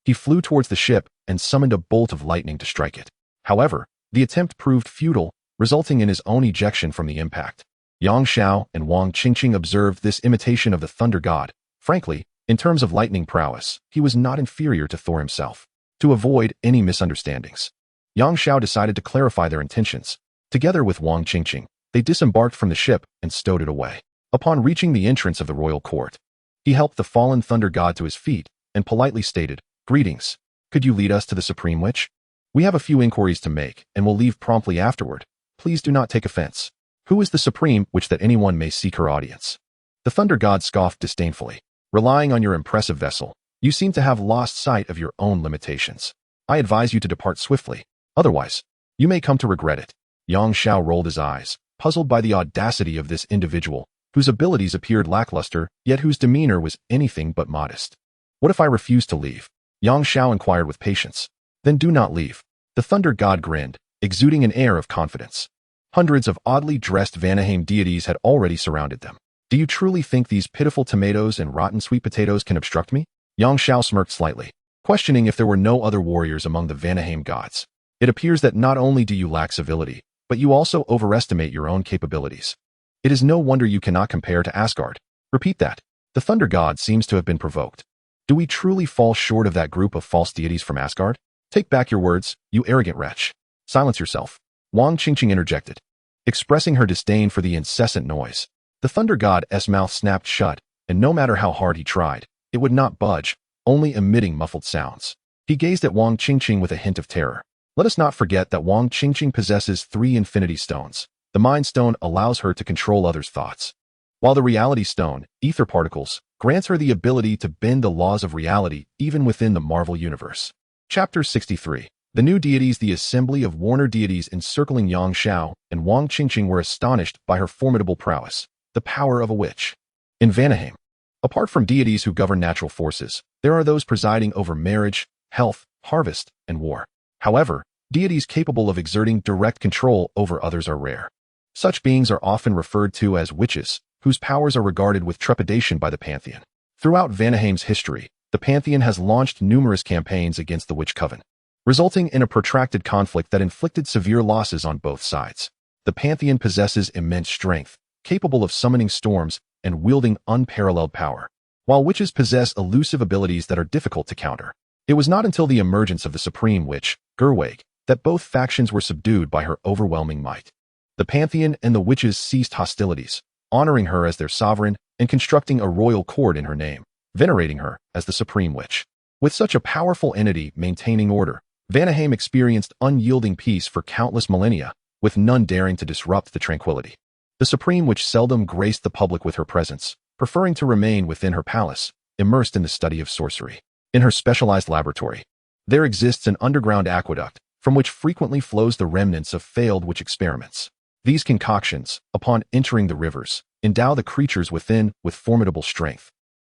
He flew towards the ship and summoned a bolt of lightning to strike it. However, the attempt proved futile, resulting in his own ejection from the impact. Yang Xiao and Wang Qingqing observed this imitation of the thunder god. Frankly, in terms of lightning prowess, he was not inferior to Thor himself. To avoid any misunderstandings, Yang Xiao decided to clarify their intentions. Together with Wang Qingqing, they disembarked from the ship and stowed it away. Upon reaching the entrance of the royal court, he helped the fallen thunder god to his feet and politely stated, Greetings. Could you lead us to the Supreme Witch? We have a few inquiries to make and will leave promptly afterward. Please do not take offense. Who is the Supreme Witch that anyone may seek her audience? The thunder god scoffed disdainfully. Relying on your impressive vessel, you seem to have lost sight of your own limitations. I advise you to depart swiftly. Otherwise, you may come to regret it. Yang Xiao rolled his eyes, puzzled by the audacity of this individual, whose abilities appeared lackluster, yet whose demeanor was anything but modest. What if I refuse to leave? Yang Xiao inquired with patience. Then do not leave. The thunder god grinned, exuding an air of confidence. Hundreds of oddly dressed Vanaheim deities had already surrounded them. Do you truly think these pitiful tomatoes and rotten sweet potatoes can obstruct me? Yang Xiao smirked slightly, questioning if there were no other warriors among the Vanaheim gods. It appears that not only do you lack civility, but you also overestimate your own capabilities. It is no wonder you cannot compare to Asgard. Repeat that. The thunder god seems to have been provoked. Do we truly fall short of that group of false deities from Asgard? Take back your words, you arrogant wretch. Silence yourself. Wang Qingqing interjected, expressing her disdain for the incessant noise. The thunder god's mouth snapped shut, and no matter how hard he tried, it would not budge, only emitting muffled sounds. He gazed at Wang Qingqing with a hint of terror. Let us not forget that Wang Qingqing possesses 3 infinity stones. The Mind Stone allows her to control others' thoughts, while the Reality Stone, ether particles, grants her the ability to bend the laws of reality even within the Marvel Universe. Chapter 63. The new deities. The assembly of Warner deities encircling Yang Xiao and Wang Qingqing were astonished by her formidable prowess, the power of a witch. In Vanaheim, apart from deities who govern natural forces, there are those presiding over marriage, health, harvest, and war. However, deities capable of exerting direct control over others are rare. Such beings are often referred to as witches, whose powers are regarded with trepidation by the pantheon. Throughout Vanaheim's history, the pantheon has launched numerous campaigns against the witch coven, resulting in a protracted conflict that inflicted severe losses on both sides. The pantheon possesses immense strength, capable of summoning storms and wielding unparalleled power, while witches possess elusive abilities that are difficult to counter. It was not until the emergence of the supreme witch, Gerwig, that both factions were subdued by her overwhelming might. The pantheon and the witches ceased hostilities, honoring her as their sovereign and constructing a royal court in her name, venerating her as the supreme witch. With such a powerful entity maintaining order, Vanaheim experienced unyielding peace for countless millennia, with none daring to disrupt the tranquility. The supreme witch seldom graced the public with her presence, preferring to remain within her palace, immersed in the study of sorcery. In her specialized laboratory, there exists an underground aqueduct, from which frequently flows the remnants of failed witch experiments. These concoctions, upon entering the rivers, endow the creatures within with formidable strength,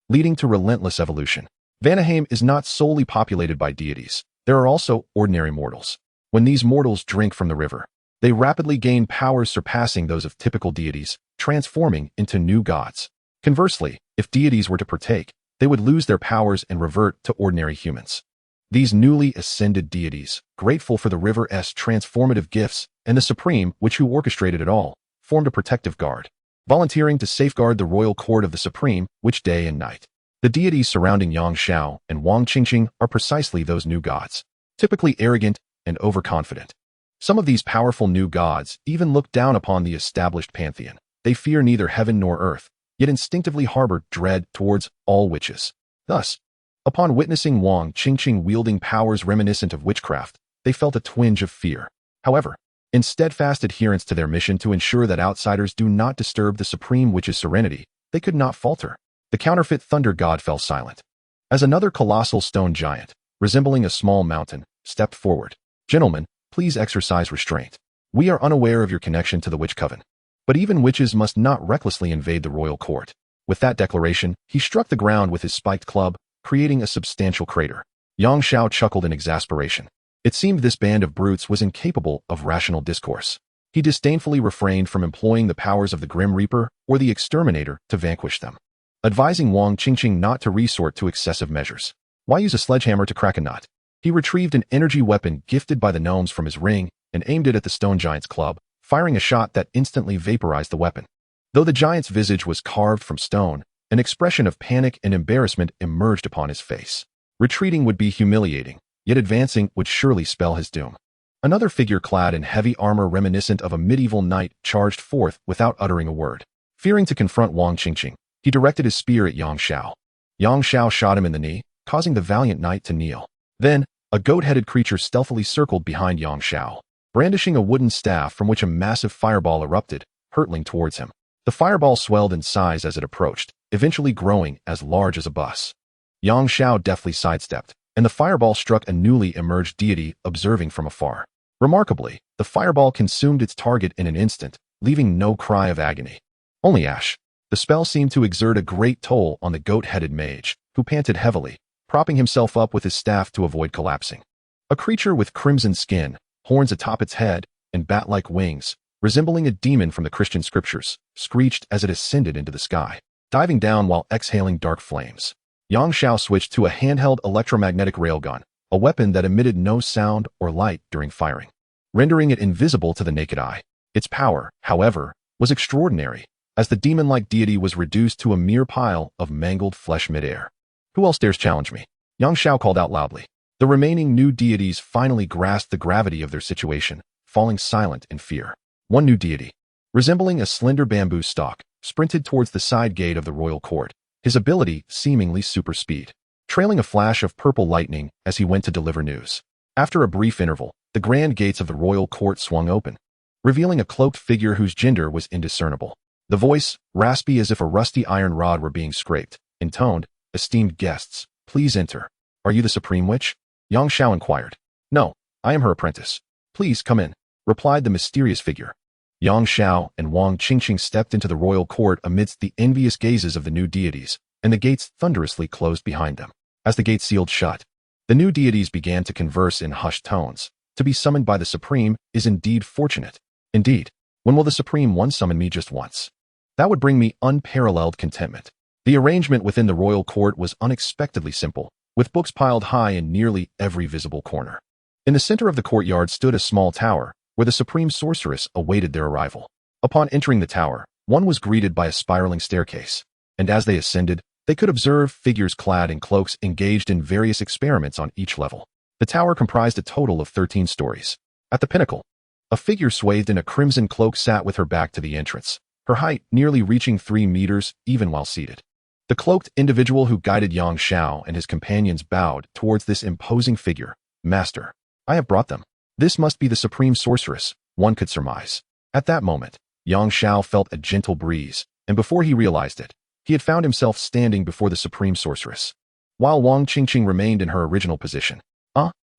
leading to relentless evolution. Vanaheim is not solely populated by deities. There are also ordinary mortals. When these mortals drink from the river, they rapidly gain powers surpassing those of typical deities, transforming into new gods. Conversely, if deities were to partake, they would lose their powers and revert to ordinary humans. These newly ascended deities, grateful for the river's transformative gifts and the supreme witch who orchestrated it all, formed a protective guard, volunteering to safeguard the royal court of the supreme witch day and night. The deities surrounding Yang Xiao and Wang Qingqing are precisely those new gods, typically arrogant and overconfident. Some of these powerful new gods even look down upon the established pantheon. They fear neither heaven nor earth, yet instinctively harbor dread towards all witches. Thus, upon witnessing Wang Qingqing wielding powers reminiscent of witchcraft, they felt a twinge of fear. However, in steadfast adherence to their mission to ensure that outsiders do not disturb the supreme witch's serenity, they could not falter. The counterfeit thunder god fell silent, as another colossal stone giant, resembling a small mountain, stepped forward. "Gentlemen, please exercise restraint. We are unaware of your connection to the witch coven, but even witches must not recklessly invade the royal court." With that declaration, he struck the ground with his spiked club, creating a substantial crater. Yang Xiao chuckled in exasperation. It seemed this band of brutes was incapable of rational discourse. He disdainfully refrained from employing the powers of the Grim Reaper or the Exterminator to vanquish them, advising Wang Qingqing not to resort to excessive measures. Why use a sledgehammer to crack a nut? He retrieved an energy weapon gifted by the gnomes from his ring and aimed it at the stone giant's club, firing a shot that instantly vaporized the weapon. Though the giant's visage was carved from stone, an expression of panic and embarrassment emerged upon his face. Retreating would be humiliating, yet advancing would surely spell his doom. Another figure clad in heavy armor reminiscent of a medieval knight charged forth without uttering a word. Fearing to confront Wang Qingqing, he directed his spear at Yang Xiao. Yang Xiao shot him in the knee, causing the valiant knight to kneel. Then, a goat-headed creature stealthily circled behind Yang Xiao, brandishing a wooden staff from which a massive fireball erupted, hurtling towards him. The fireball swelled in size as it approached, eventually growing as large as a bus. Yang Xiao deftly sidestepped, and the fireball struck a newly emerged deity observing from afar. Remarkably, the fireball consumed its target in an instant, leaving no cry of agony, only ash. The spell seemed to exert a great toll on the goat-headed mage, who panted heavily, propping himself up with his staff to avoid collapsing. A creature with crimson skin, horns atop its head, and bat-like wings, resembling a demon from the Christian scriptures, screeched as it ascended into the sky, diving down while exhaling dark flames. Yang Xiao switched to a handheld electromagnetic railgun, a weapon that emitted no sound or light during firing, rendering it invisible to the naked eye. Its power, however, was extraordinary, as the demon-like deity was reduced to a mere pile of mangled flesh midair. "Who else dares challenge me?" Yang Xiao called out loudly. The remaining new deities finally grasped the gravity of their situation, falling silent in fear. One new deity, resembling a slender bamboo stalk, sprinted towards the side gate of the royal court, his ability seemingly super speed, trailing a flash of purple lightning as he went to deliver news. After a brief interval, the grand gates of the royal court swung open, revealing a cloaked figure whose gender was indiscernible. The voice, raspy as if a rusty iron rod were being scraped, intoned, "Esteemed guests, please enter." "Are you the Supreme Witch?" Yang Xiao inquired. "No, I am her apprentice." "Please come in," replied the mysterious figure. Yang Xiao and Wang Qingqing stepped into the royal court amidst the envious gazes of the new deities, and the gates thunderously closed behind them. As the gates sealed shut, the new deities began to converse in hushed tones. "To be summoned by the Supreme is indeed fortunate. Indeed, when will the Supreme One summon me just once? That would bring me unparalleled contentment." The arrangement within the royal court was unexpectedly simple, with books piled high in nearly every visible corner. In the center of the courtyard stood a small tower, where the Supreme Sorceress awaited their arrival. Upon entering the tower, one was greeted by a spiraling staircase, and as they ascended, they could observe figures clad in cloaks engaged in various experiments on each level. The tower comprised a total of 13 stories. At the pinnacle, a figure swathed in a crimson cloak sat with her back to the entrance, her height nearly reaching 3 meters even while seated. The cloaked individual who guided Yang Xiao and his companions bowed towards this imposing figure. "Master, I have brought them. This must be the Supreme Sorceress," one could surmise. At that moment, Yang Xiao felt a gentle breeze, and before he realized it, he had found himself standing before the Supreme Sorceress, while Wang Qingqing remained in her original position.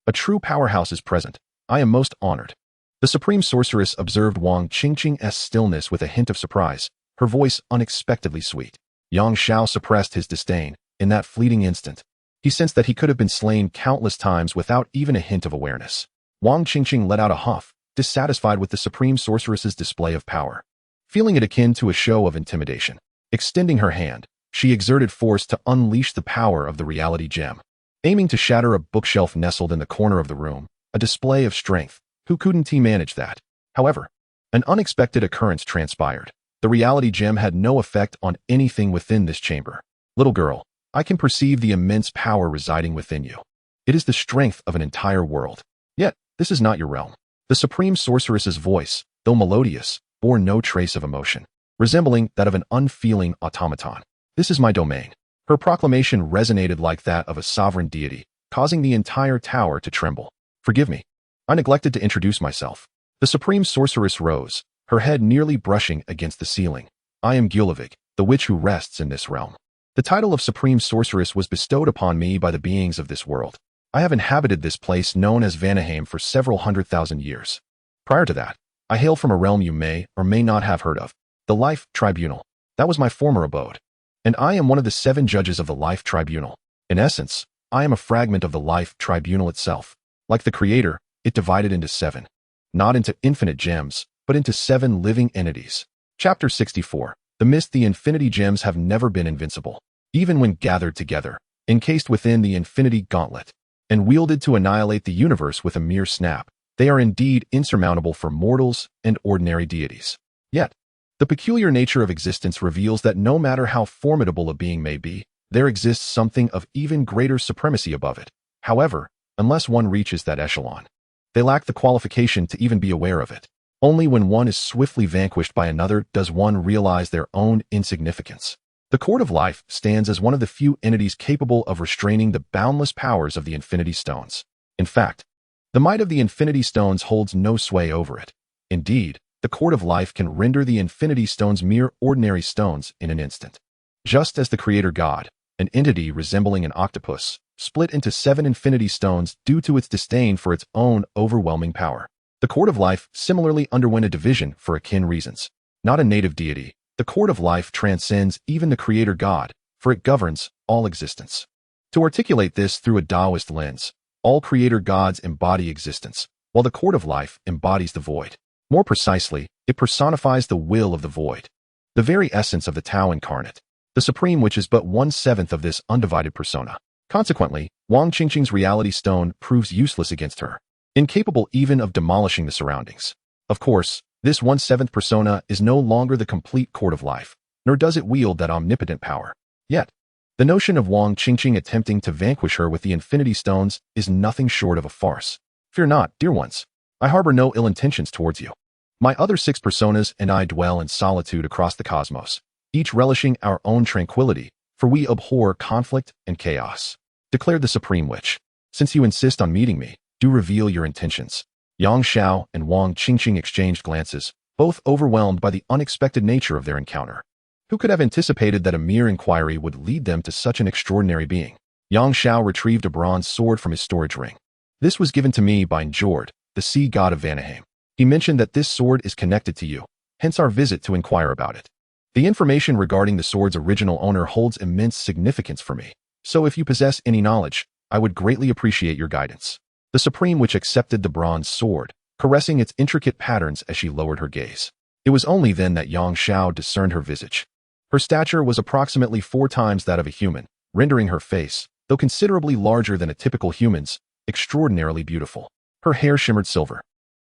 A true powerhouse is present. I am most honored." The Supreme Sorceress observed Wang Qingqing's stillness with a hint of surprise, her voice unexpectedly sweet. Yang Xiao suppressed his disdain. In that fleeting instant, he sensed that he could have been slain countless times without even a hint of awareness. Wang Qingqing let out a huff, dissatisfied with the Supreme Sorceress's display of power. Feeling it akin to a show of intimidation, extending her hand, she exerted force to unleash the power of the reality gem. Aiming to shatter a bookshelf nestled in the corner of the room, a display of strength. Who couldn't he manage that? However, an unexpected occurrence transpired. The reality gem had no effect on anything within this chamber. "Little girl, I can perceive the immense power residing within you. It is the strength of an entire world. Yet, this is not your realm." The Supreme Sorceress's voice, though melodious, bore no trace of emotion, resembling that of an unfeeling automaton. "This is my domain." Her proclamation resonated like that of a sovereign deity, causing the entire tower to tremble. "Forgive me. I neglected to introduce myself." The Supreme Sorceress rose, her head nearly brushing against the ceiling. "I am Gulevig, the witch who rests in this realm. The title of Supreme Sorceress was bestowed upon me by the beings of this world. I have inhabited this place known as Vanaheim for several 100,000 years. Prior to that, I hail from a realm you may or may not have heard of, the Life Tribunal. That was my former abode. And I am one of the 7 judges of the Life Tribunal. In essence, I am a fragment of the Life Tribunal itself. Like the Creator, it divided into 7. Not into infinite gems, but into 7 living entities. Chapter 64. The mist. The infinity gems have never been invincible. Even when gathered together, encased within the infinity gauntlet, and wielded to annihilate the universe with a mere snap, they are indeed insurmountable for mortals and ordinary deities. Yet, the peculiar nature of existence reveals that no matter how formidable a being may be, there exists something of even greater supremacy above it. However, unless one reaches that echelon, they lack the qualification to even be aware of it. Only when one is swiftly vanquished by another does one realize their own insignificance. The Court of Life stands as one of the few entities capable of restraining the boundless powers of the Infinity Stones. In fact, the might of the Infinity Stones holds no sway over it. Indeed, the Court of Life can render the Infinity Stones mere ordinary stones in an instant. Just as the Creator God, an entity resembling an octopus, split into 7 Infinity Stones due to its disdain for its own overwhelming power. The Court of Life similarly underwent a division for akin reasons. Not a native deity, the Court of Life transcends even the Creator God, for it governs all existence. To articulate this through a Taoist lens, all Creator Gods embody existence, while the Court of Life embodies the void. More precisely, it personifies the will of the void, the very essence of the Tao incarnate. The Supreme Witch is but 1/7 of this undivided persona. Consequently, Wang Qingqing's reality stone proves useless against her, incapable even of demolishing the surroundings. Of course, this 1/7 persona is no longer the complete Court of Life, nor does it wield that omnipotent power. Yet, the notion of Wang Qingqing attempting to vanquish her with the Infinity Stones is nothing short of a farce. Fear not, dear ones. I harbor no ill intentions towards you. My other 6 personas and I dwell in solitude across the cosmos, each relishing our own tranquility, for we abhor conflict and chaos," declared the Supreme Witch. "Since you insist on meeting me, do reveal your intentions." Yang Xiao and Wang Qingqing exchanged glances, both overwhelmed by the unexpected nature of their encounter. Who could have anticipated that a mere inquiry would lead them to such an extraordinary being? Yang Xiao retrieved a bronze sword from his storage ring. This was given to me by Njord, the sea god of Vanaheim. He mentioned that this sword is connected to you, hence our visit to inquire about it. The information regarding the sword's original owner holds immense significance for me, so if you possess any knowledge, I would greatly appreciate your guidance. The Supreme Witch accepted the bronze sword, caressing its intricate patterns as she lowered her gaze. It was only then that Yang Xiao discerned her visage. Her stature was approximately 4 times that of a human, rendering her face, though considerably larger than a typical human's, extraordinarily beautiful. Her hair shimmered silver.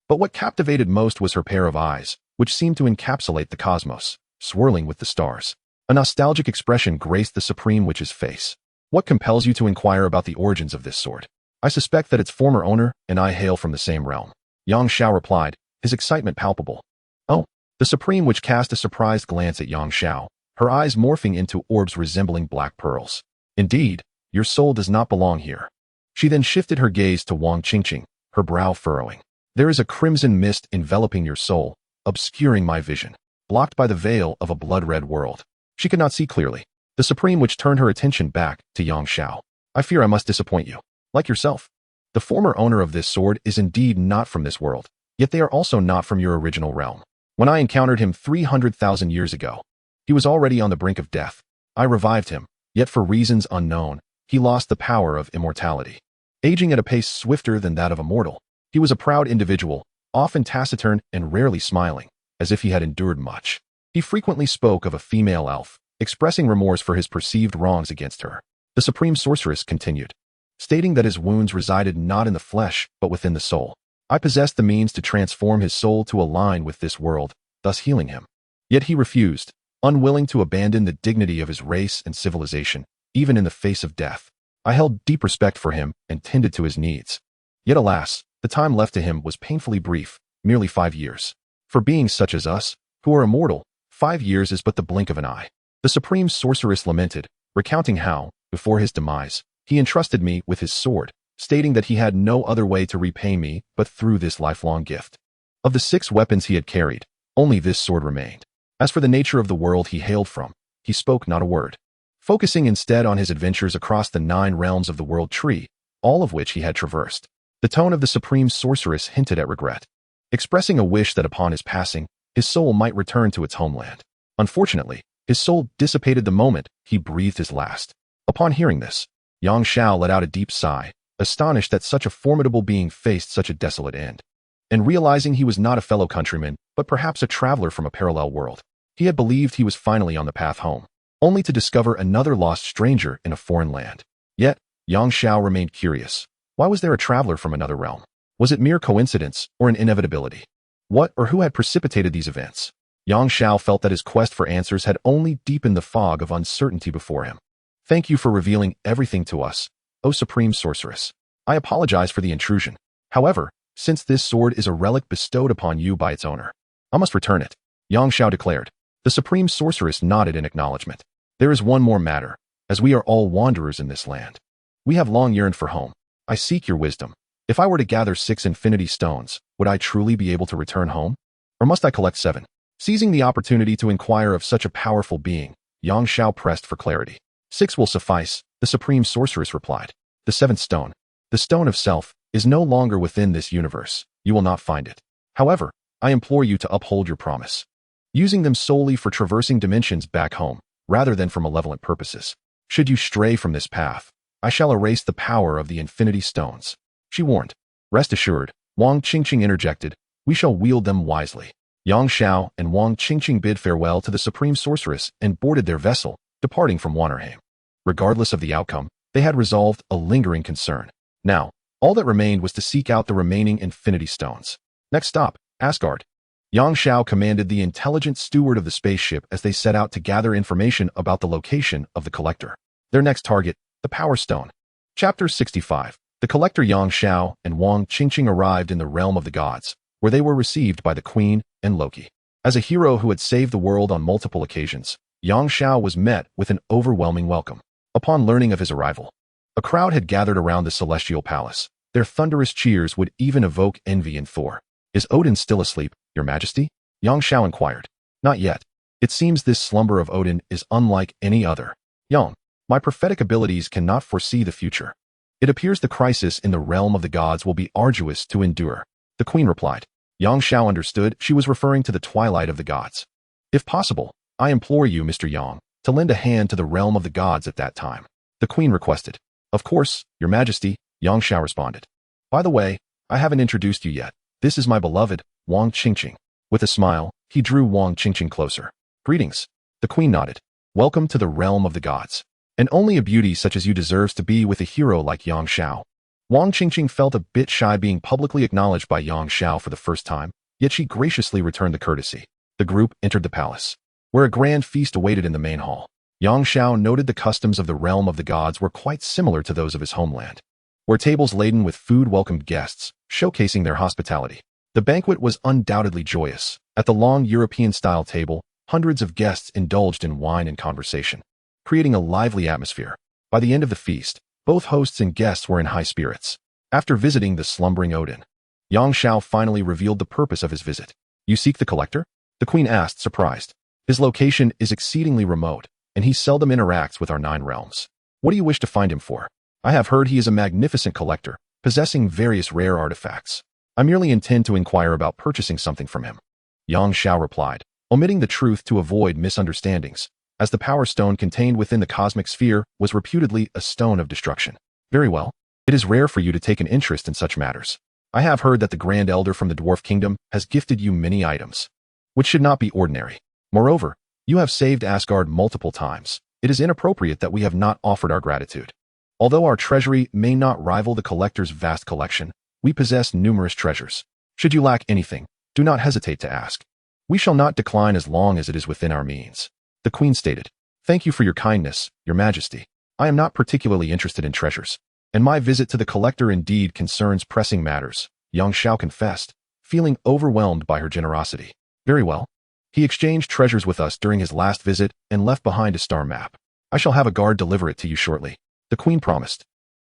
But what captivated most was her pair of eyes, which seemed to encapsulate the cosmos, swirling with the stars. A nostalgic expression graced the Supreme Witch's face. What compels you to inquire about the origins of this sword? I suspect that its former owner and I hail from the same realm. Yang Xiao replied, his excitement palpable. Oh, the Supreme Witch cast a surprised glance at Yang Xiao, her eyes morphing into orbs resembling black pearls. Indeed, your soul does not belong here. She then shifted her gaze to Wang Qingqing, her brow furrowing. There is a crimson mist enveloping your soul, obscuring my vision, blocked by the veil of a blood-red world. She could not see clearly. The Supreme Witch turned her attention back to Yang Xiao. I fear I must disappoint you. Like yourself. The former owner of this sword is indeed not from this world, yet they are also not from your original realm. When I encountered him 300,000 years ago, he was already on the brink of death. I revived him, yet for reasons unknown, he lost the power of immortality. Aging at a pace swifter than that of a mortal, he was a proud individual, often taciturn and rarely smiling, as if he had endured much. He frequently spoke of a female elf, expressing remorse for his perceived wrongs against her. The Supreme Sorceress continued, stating that his wounds resided not in the flesh, but within the soul. I possessed the means to transform his soul to align with this world, thus healing him. Yet he refused, unwilling to abandon the dignity of his race and civilization, even in the face of death. I held deep respect for him and tended to his needs. Yet alas, the time left to him was painfully brief, merely 5 years. For beings such as us, who are immortal, 5 years is but the blink of an eye. The Supreme Sorceress lamented, recounting how, before his demise, he entrusted me with his sword, stating that he had no other way to repay me but through this lifelong gift. Of the 6 weapons he had carried, only this sword remained. As for the nature of the world he hailed from, he spoke not a word, focusing instead on his adventures across the 9 realms of the world tree, all of which he had traversed. The tone of the Supreme Sorceress hinted at regret, expressing a wish that upon his passing, his soul might return to its homeland. Unfortunately, his soul dissipated the moment he breathed his last. Upon hearing this, Yang Xiao let out a deep sigh, astonished that such a formidable being faced such a desolate end. And realizing he was not a fellow countryman, but perhaps a traveler from a parallel world, he had believed he was finally on the path home, only to discover another lost stranger in a foreign land. Yet, Yang Xiao remained curious. Why was there a traveler from another realm? Was it mere coincidence or an inevitability? What or who had precipitated these events? Yang Xiao felt that his quest for answers had only deepened the fog of uncertainty before him. Thank you for revealing everything to us, O Supreme Sorceress. I apologize for the intrusion. However, since this sword is a relic bestowed upon you by its owner, I must return it, Yang Xiao declared. The Supreme Sorceress nodded in acknowledgement. There is one more matter, as we are all wanderers in this land. We have long yearned for home. I seek your wisdom. If I were to gather 6 infinity stones, would I truly be able to return home? Or must I collect 7? Seizing the opportunity to inquire of such a powerful being, Yang Xiao pressed for clarity. 6 will suffice, the Supreme Sorceress replied. The 7th stone, the stone of self, is no longer within this universe. You will not find it. However, I implore you to uphold your promise, using them solely for traversing dimensions back home, rather than for malevolent purposes. Should you stray from this path, I shall erase the power of the infinity stones, she warned. Rest assured, Wang Qingqing interjected, we shall wield them wisely. Yang Xiao and Wang Qingqing bid farewell to the Supreme Sorceress and boarded their vessel, departing from Wannerheim. Regardless of the outcome, they had resolved a lingering concern. Now, all that remained was to seek out the remaining infinity stones. Next stop, Asgard. Yang Xiao commanded the intelligent steward of the spaceship as they set out to gather information about the location of the collector. Their next target, the Power Stone. Chapter 65. The collector Yang Xiao and Wang Qingqing arrived in the realm of the gods, where they were received by the Queen and Loki. As a hero who had saved the world on multiple occasions, Yang Xiao was met with an overwhelming welcome. Upon learning of his arrival, a crowd had gathered around the celestial palace. Their thunderous cheers would even evoke envy in Thor. Is Odin still asleep, your majesty? Yang Xiao inquired. Not yet. It seems this slumber of Odin is unlike any other. Yang, my prophetic abilities cannot foresee the future. It appears the crisis in the realm of the gods will be arduous to endure. The queen replied. Yang Xiao understood she was referring to the twilight of the gods. If possible, I implore you, Mr. Yang, to lend a hand to the realm of the gods at that time. The queen requested. Of course, your majesty, Yang Xiao responded. By the way, I haven't introduced you yet. This is my beloved, Wang Qingqing. With a smile, he drew Wang Qingqing closer. Greetings. The queen nodded. Welcome to the realm of the gods. And only a beauty such as you deserves to be with a hero like Yang Xiao. Wang Qingqing felt a bit shy being publicly acknowledged by Yang Xiao for the first time, yet she graciously returned the courtesy. The group entered the palace, where a grand feast awaited in the main hall. Yang Xiao noted the customs of the realm of the gods were quite similar to those of his homeland, where tables laden with food welcomed guests, showcasing their hospitality. The banquet was undoubtedly joyous. At the long European-style table, hundreds of guests indulged in wine and conversation, creating a lively atmosphere. By the end of the feast, both hosts and guests were in high spirits. After visiting the slumbering Odin, Yang Xiao finally revealed the purpose of his visit. You seek the collector? The queen asked, surprised. His location is exceedingly remote, and he seldom interacts with our 9 realms. What do you wish to find him for? I have heard he is a magnificent collector, possessing various rare artifacts. I merely intend to inquire about purchasing something from him. Yang Xiao replied, omitting the truth to avoid misunderstandings, as the power stone contained within the cosmic sphere was reputedly a stone of destruction. Very well. It is rare for you to take an interest in such matters. I have heard that the Grand Elder from the Dwarf Kingdom has gifted you many items, which should not be ordinary. Moreover, you have saved Asgard multiple times. It is inappropriate that we have not offered our gratitude. Although our treasury may not rival the collector's vast collection, we possess numerous treasures. Should you lack anything, do not hesitate to ask. We shall not decline as long as it is within our means. The queen stated. Thank you for your kindness, your majesty. I am not particularly interested in treasures, and my visit to the collector indeed concerns pressing matters, Yang Xiao confessed, feeling overwhelmed by her generosity. Very well. He exchanged treasures with us during his last visit and left behind a star map. I shall have a guard deliver it to you shortly. The queen promised.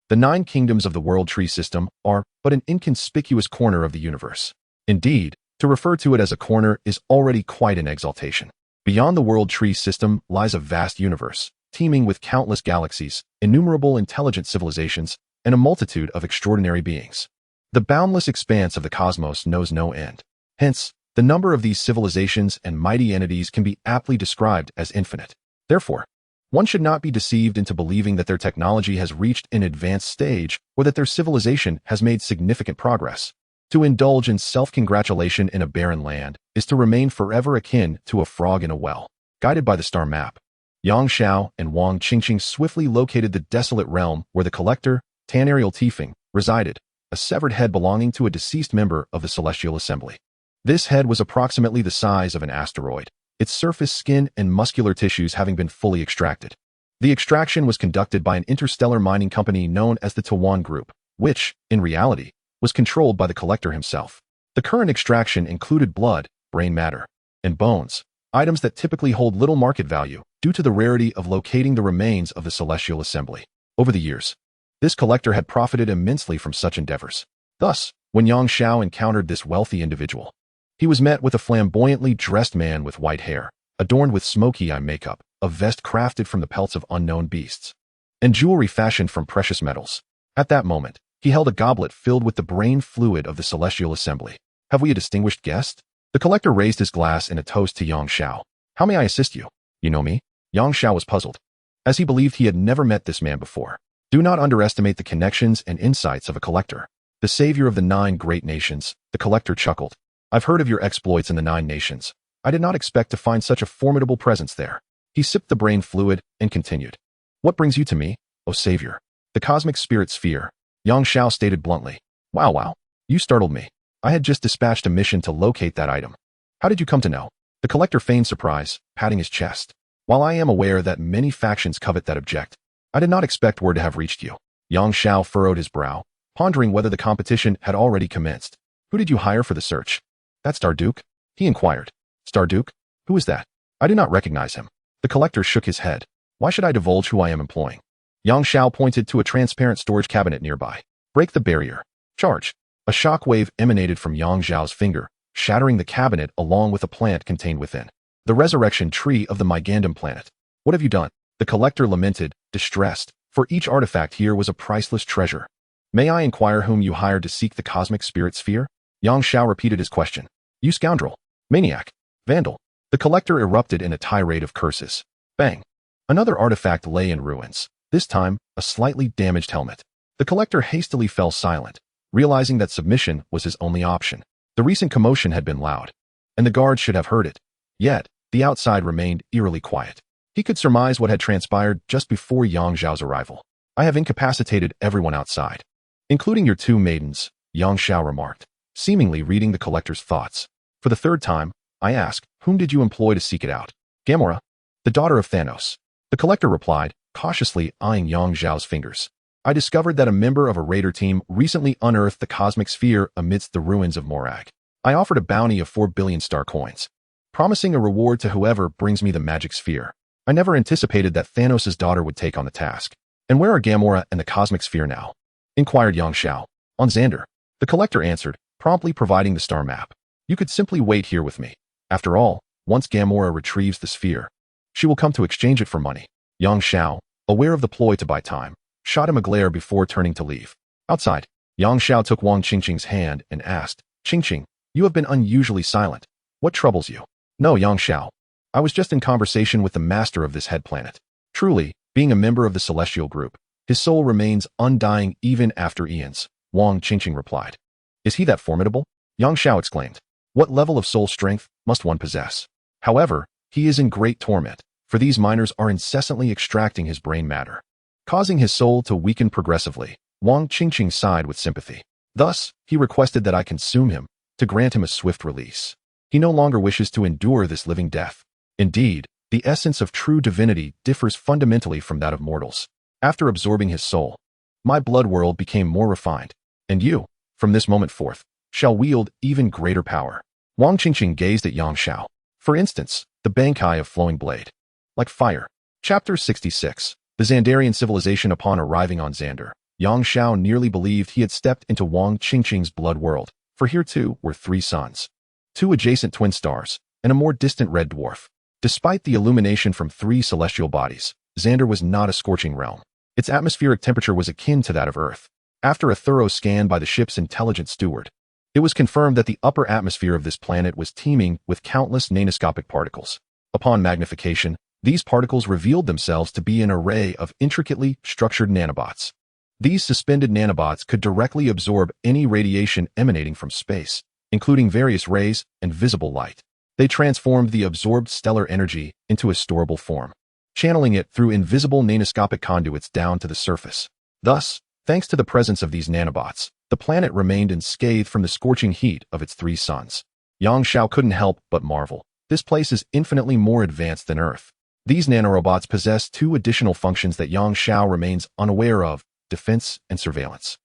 The 9 kingdoms of the world tree system are but an inconspicuous corner of the universe. Indeed, to refer to it as a corner is already quite an exaltation. Beyond the world tree system lies a vast universe, teeming with countless galaxies, innumerable intelligent civilizations, and a multitude of extraordinary beings. The boundless expanse of the cosmos knows no end. Hence, the number of these civilizations and mighty entities can be aptly described as infinite. Therefore, one should not be deceived into believing that their technology has reached an advanced stage or that their civilization has made significant progress. To indulge in self-congratulation in a barren land is to remain forever akin to a frog in a well. Guided by the star map, Yang Xiao and Wang Qingqing swiftly located the desolate realm where the collector, Tanariel Tiefing, resided, a severed head belonging to a deceased member of the Celestial Assembly. This head was approximately the size of an asteroid, its surface skin and muscular tissues having been fully extracted. The extraction was conducted by an interstellar mining company known as the Tawan Group, which, in reality, was controlled by the collector himself. The current extraction included blood, brain matter, and bones, items that typically hold little market value due to the rarity of locating the remains of the Celestial Assembly. Over the years, this collector had profited immensely from such endeavors. Thus, when Yang Xiao encountered this wealthy individual, he was met with a flamboyantly dressed man with white hair, adorned with smoky eye makeup, a vest crafted from the pelts of unknown beasts, and jewelry fashioned from precious metals. At that moment, he held a goblet filled with the brain fluid of the Celestial Assembly. Have we a distinguished guest? The collector raised his glass in a toast to Yang Xiao. How may I assist you? You know me? Yang Xiao was puzzled, as he believed he had never met this man before. Do not underestimate the connections and insights of a collector. The savior of the 9 great nations, the collector chuckled. I've heard of your exploits in the 9 nations. I did not expect to find such a formidable presence there. He sipped the brain fluid and continued. What brings you to me, O savior? The cosmic spirit sphere. Yang Xiao stated bluntly. Wow, you startled me. I had just dispatched a mission to locate that item. How did you come to know? The collector feigned surprise, patting his chest. While I am aware that many factions covet that object, I did not expect word to have reached you. Yang Xiao furrowed his brow, pondering whether the competition had already commenced. Who did you hire for the search? That Starduke? He inquired. Starduke? Who is that? I do not recognize him. The collector shook his head. Why should I divulge who I am employing? Yang Xiao pointed to a transparent storage cabinet nearby. Break the barrier. Charge. A shock wave emanated from Yang Xiao's finger, shattering the cabinet along with a plant contained within. The resurrection tree of the Mygandam planet. What have you done? The collector lamented, distressed, for each artifact here was a priceless treasure. May I inquire whom you hired to seek the cosmic spirit sphere? Yang Xiao repeated his question. You scoundrel! Maniac! Vandal! The collector erupted in a tirade of curses. Bang! Another artifact lay in ruins, this time a slightly damaged helmet. The collector hastily fell silent, realizing that submission was his only option. The recent commotion had been loud, and the guards should have heard it. Yet, the outside remained eerily quiet. He could surmise what had transpired just before Yang Xiao's arrival. I have incapacitated everyone outside, including your two maidens, Yang Xiao remarked, seemingly reading the collector's thoughts. For the third time, I ask, whom did you employ to seek it out? Gamora, the daughter of Thanos. The collector replied, cautiously eyeing Yang Xiao's fingers. I discovered that a member of a raider team recently unearthed the cosmic sphere amidst the ruins of Morag. I offered a bounty of 4 billion star coins, promising a reward to whoever brings me the magic sphere. I never anticipated that Thanos' daughter would take on the task. And where are Gamora and the cosmic sphere now? Inquired Yang Xiao. On Xander. The collector answered, promptly providing the star map. You could simply wait here with me. After all, once Gamora retrieves the sphere, she will come to exchange it for money. Yang Xiao, aware of the ploy to buy time, shot him a glare before turning to leave. Outside, Yang Xiao took Wang Qingqing's hand and asked, Qingqing, you have been unusually silent. What troubles you? No, Yang Xiao. I was just in conversation with the master of this head planet. Truly, being a member of the celestial group, his soul remains undying even after eons, Wang Qingqing replied. Is he that formidable? Yang Xiao exclaimed. What level of soul strength must one possess? However, he is in great torment, for these miners are incessantly extracting his brain matter, causing his soul to weaken progressively. Wang Qingqing sighed with sympathy. Thus, he requested that I consume him, to grant him a swift release. He no longer wishes to endure this living death. Indeed, the essence of true divinity differs fundamentally from that of mortals. After absorbing his soul, my blood world became more refined, and you, from this moment forth, shall wield even greater power. Wang Qingqing gazed at Yang Xiao. For instance, the Bankai of Flowing Blade. Like fire. Chapter 66. The Xandarian civilization. Upon arriving on Xander, Yang Xiao nearly believed he had stepped into Wang Qingqing's blood world, for here too were 3 suns, 2 adjacent twin stars, and a more distant red dwarf. Despite the illumination from 3 celestial bodies, Xander was not a scorching realm. Its atmospheric temperature was akin to that of Earth. After a thorough scan by the ship's intelligent steward, it was confirmed that the upper atmosphere of this planet was teeming with countless nanoscopic particles. Upon magnification, these particles revealed themselves to be an array of intricately structured nanobots. These suspended nanobots could directly absorb any radiation emanating from space, including various rays and visible light. They transformed the absorbed stellar energy into a storable form, channeling it through invisible nanoscopic conduits down to the surface. Thus, thanks to the presence of these nanobots, the planet remained unscathed from the scorching heat of its 3 suns. Yang Xiao couldn't help but marvel. This place is infinitely more advanced than Earth. These nanorobots possess 2 additional functions that Yang Xiao remains unaware of: defense and surveillance.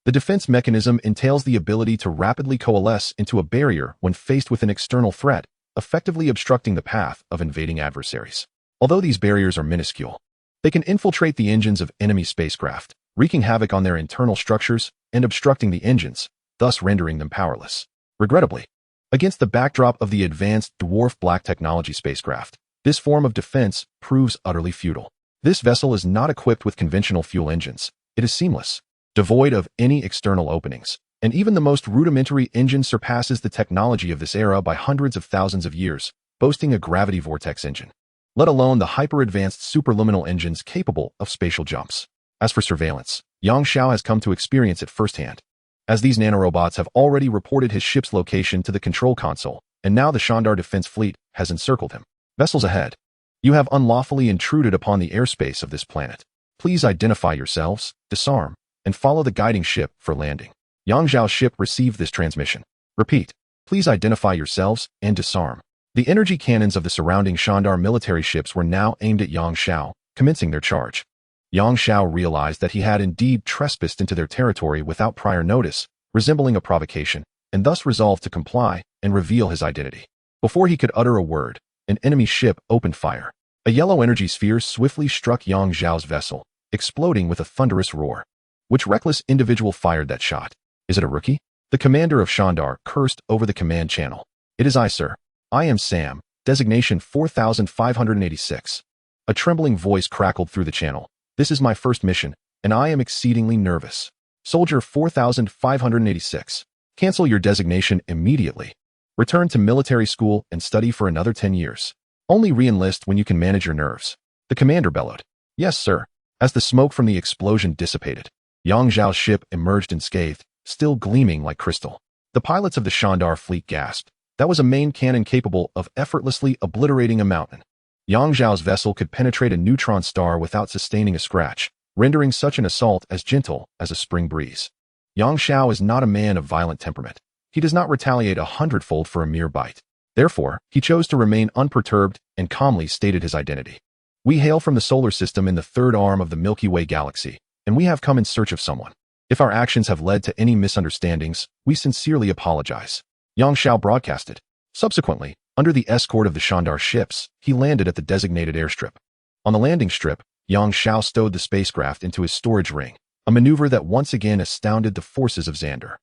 The defense mechanism entails the ability to rapidly coalesce into a barrier when faced with an external threat, effectively obstructing the path of invading adversaries. Although these barriers are minuscule, they can infiltrate the engines of enemy spacecraft, wreaking havoc on their internal structures and obstructing the engines, thus rendering them powerless. Regrettably, against the backdrop of the advanced dwarf black technology spacecraft, this form of defense proves utterly futile. This vessel is not equipped with conventional fuel engines. It is seamless, devoid of any external openings, and even the most rudimentary engine surpasses the technology of this era by hundreds of thousands of years, boasting a gravity vortex engine, let alone the hyper-advanced superluminal engines capable of spatial jumps. As for surveillance, Yang Xiao has come to experience it firsthand, as these nanorobots have already reported his ship's location to the control console, and now the Shandar defense fleet has encircled him. Vessels ahead. You have unlawfully intruded upon the airspace of this planet. Please identify yourselves, disarm, and follow the guiding ship for landing. Yang Xiao's ship received this transmission. Repeat. Please identify yourselves and disarm. The energy cannons of the surrounding Shandar military ships were now aimed at Yang Xiao, commencing their charge. Yang Xiao realized that he had indeed trespassed into their territory without prior notice, resembling a provocation, and thus resolved to comply and reveal his identity. Before he could utter a word, an enemy ship opened fire. A yellow energy sphere swiftly struck Yang Xiao's vessel, exploding with a thunderous roar. Which reckless individual fired that shot? Is it a rookie? The commander of Shandar cursed over the command channel. It is I, sir. I am Sam, Designation 4586. A trembling voice crackled through the channel. This is my first mission, and I am exceedingly nervous. Soldier 4586. Cancel your designation immediately. Return to military school and study for another 10 years. Only re-enlist when you can manage your nerves. The commander bellowed. Yes, sir. As the smoke from the explosion dissipated, Yang Zhao's ship emerged unscathed, still gleaming like crystal. The pilots of the Shandar fleet gasped. That was a main cannon capable of effortlessly obliterating a mountain. Yang Zhao's vessel could penetrate a neutron star without sustaining a scratch, rendering such an assault as gentle as a spring breeze. Yang Zhao is not a man of violent temperament. He does not retaliate 100-fold for a mere bite. Therefore, he chose to remain unperturbed and calmly stated his identity. We hail from the solar system in the third arm of the Milky Way galaxy, and we have come in search of someone. If our actions have led to any misunderstandings, we sincerely apologize. Yang Zhao broadcasted. Subsequently, under the escort of the Shandar ships, he landed at the designated airstrip. On the landing strip, Yang Zhao stowed the spacecraft into his storage ring, a maneuver that once again astounded the forces of Xander.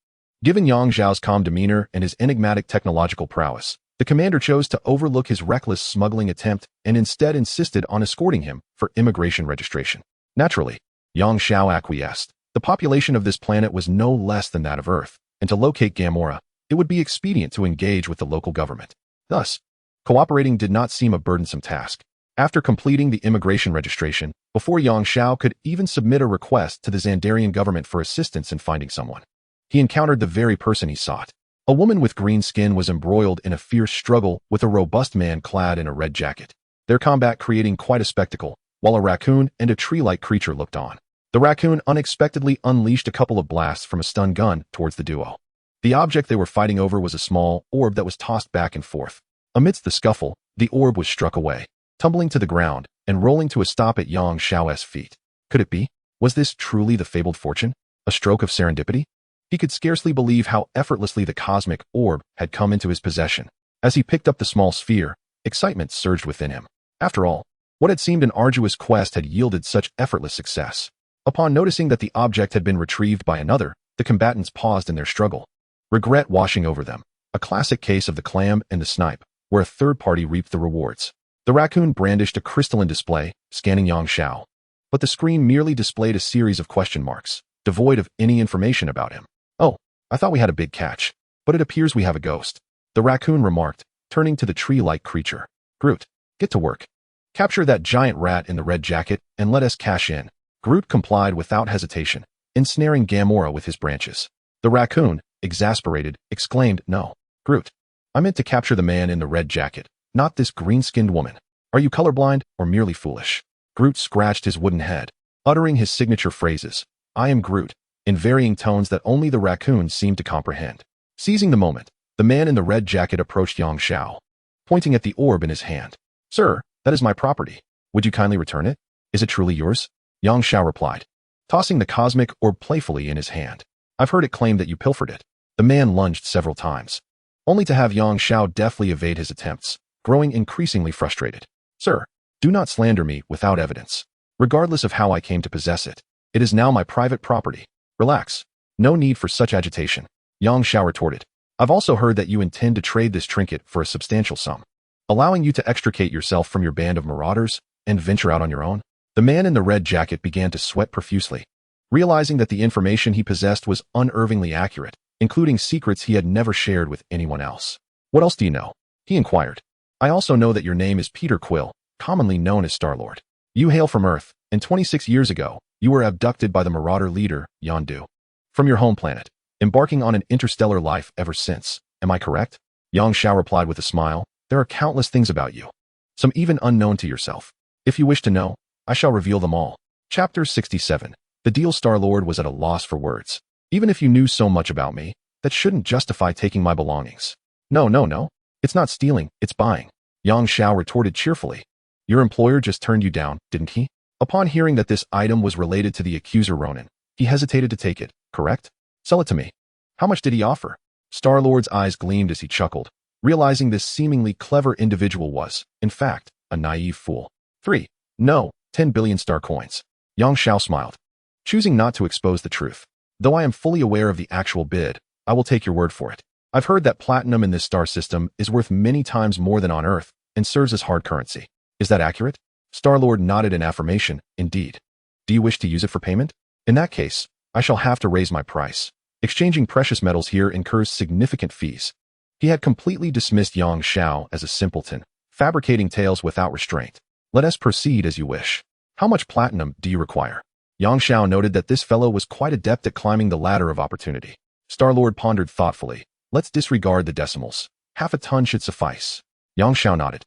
Given Yang Zhao's calm demeanor and his enigmatic technological prowess, the commander chose to overlook his reckless smuggling attempt and instead insisted on escorting him for immigration registration. Naturally, Yang Zhao acquiesced. The population of this planet was no less than that of Earth, and to locate Gamora, it would be expedient to engage with the local government. Thus, cooperating did not seem a burdensome task. After completing the immigration registration, before Yang Zhao could even submit a request to the Xandarian government for assistance in finding someone, he encountered the very person he sought. A woman with green skin was embroiled in a fierce struggle with a robust man clad in a red jacket, their combat creating quite a spectacle, while a raccoon and a tree-like creature looked on. The raccoon unexpectedly unleashed a couple of blasts from a stun gun towards the duo. The object they were fighting over was a small orb that was tossed back and forth. Amidst the scuffle, the orb was struck away, tumbling to the ground and rolling to a stop at Yang Zhao's feet. Could it be? Was this truly the fabled fortune? A stroke of serendipity? He could scarcely believe how effortlessly the cosmic orb had come into his possession. As he picked up the small sphere, excitement surged within him. After all, what had seemed an arduous quest had yielded such effortless success. Upon noticing that the object had been retrieved by another, the combatants paused in their struggle, regret washing over them. A classic case of the clam and the snipe, where a third party reaped the rewards. The raccoon brandished a crystalline display, scanning Yang Zhao. But the screen merely displayed a series of question marks, devoid of any information about him. Oh, I thought we had a big catch, but it appears we have a ghost, the raccoon remarked, turning to the tree-like creature. Groot, get to work. Capture that giant rat in the red jacket and let us cash in. Groot complied without hesitation, ensnaring Gamora with his branches. The raccoon, exasperated, exclaimed, No, Groot. I meant to capture the man in the red jacket, not this green-skinned woman. Are you colorblind or merely foolish? Groot scratched his wooden head, uttering his signature phrases, I am Groot, in varying tones that only the raccoon seemed to comprehend. Seizing the moment, the man in the red jacket approached Yang Zhao, pointing at the orb in his hand. Sir, that is my property. Would you kindly return it? Is it truly yours? Yang Zhao replied, tossing the cosmic orb playfully in his hand. I've heard it claimed that you pilfered it. The man lunged several times, only to have Yang Zhao deftly evade his attempts, growing increasingly frustrated. Sir, do not slander me without evidence. Regardless of how I came to possess it, it is now my private property. Relax. No need for such agitation. Yang Zhao retorted. I've also heard that you intend to trade this trinket for a substantial sum, allowing you to extricate yourself from your band of marauders and venture out on your own. The man in the red jacket began to sweat profusely, realizing that the information he possessed was unervingly accurate, including secrets he had never shared with anyone else. What else do you know? He inquired. I also know that your name is Peter Quill, commonly known as Star-Lord. You hail from Earth, and 26 years ago, you were abducted by the marauder leader, Yondu, from your home planet, embarking on an interstellar life ever since. Am I correct? Yang Zhao replied with a smile. There are countless things about you, some even unknown to yourself. If you wish to know, I shall reveal them all. Chapter 67. The deal. Star-Lord was at a loss for words. Even if you knew so much about me, that shouldn't justify taking my belongings. No. It's not stealing, it's buying. Yang Zhao retorted cheerfully. Your employer just turned you down, didn't he? Upon hearing that this item was related to the accuser Ronan, he hesitated to take it, correct? Sell it to me. How much did he offer? Star-Lord's eyes gleamed as he chuckled, realizing this seemingly clever individual was, in fact, a naive fool. 3. No, 10 billion star coins. Yang Zhao smiled, choosing not to expose the truth. Though I am fully aware of the actual bid, I will take your word for it. I've heard that platinum in this star system is worth many times more than on Earth, and serves as hard currency. Is that accurate? Star-Lord nodded in affirmation. Indeed. Do you wish to use it for payment? In that case, I shall have to raise my price. Exchanging precious metals here incurs significant fees. He had completely dismissed Yang Xiao as a simpleton, fabricating tales without restraint. Let us proceed as you wish. How much platinum do you require? Yang Xiao noted that this fellow was quite adept at climbing the ladder of opportunity. Star-Lord pondered thoughtfully. Let's disregard the decimals. Half a ton should suffice. Yang Xiao nodded.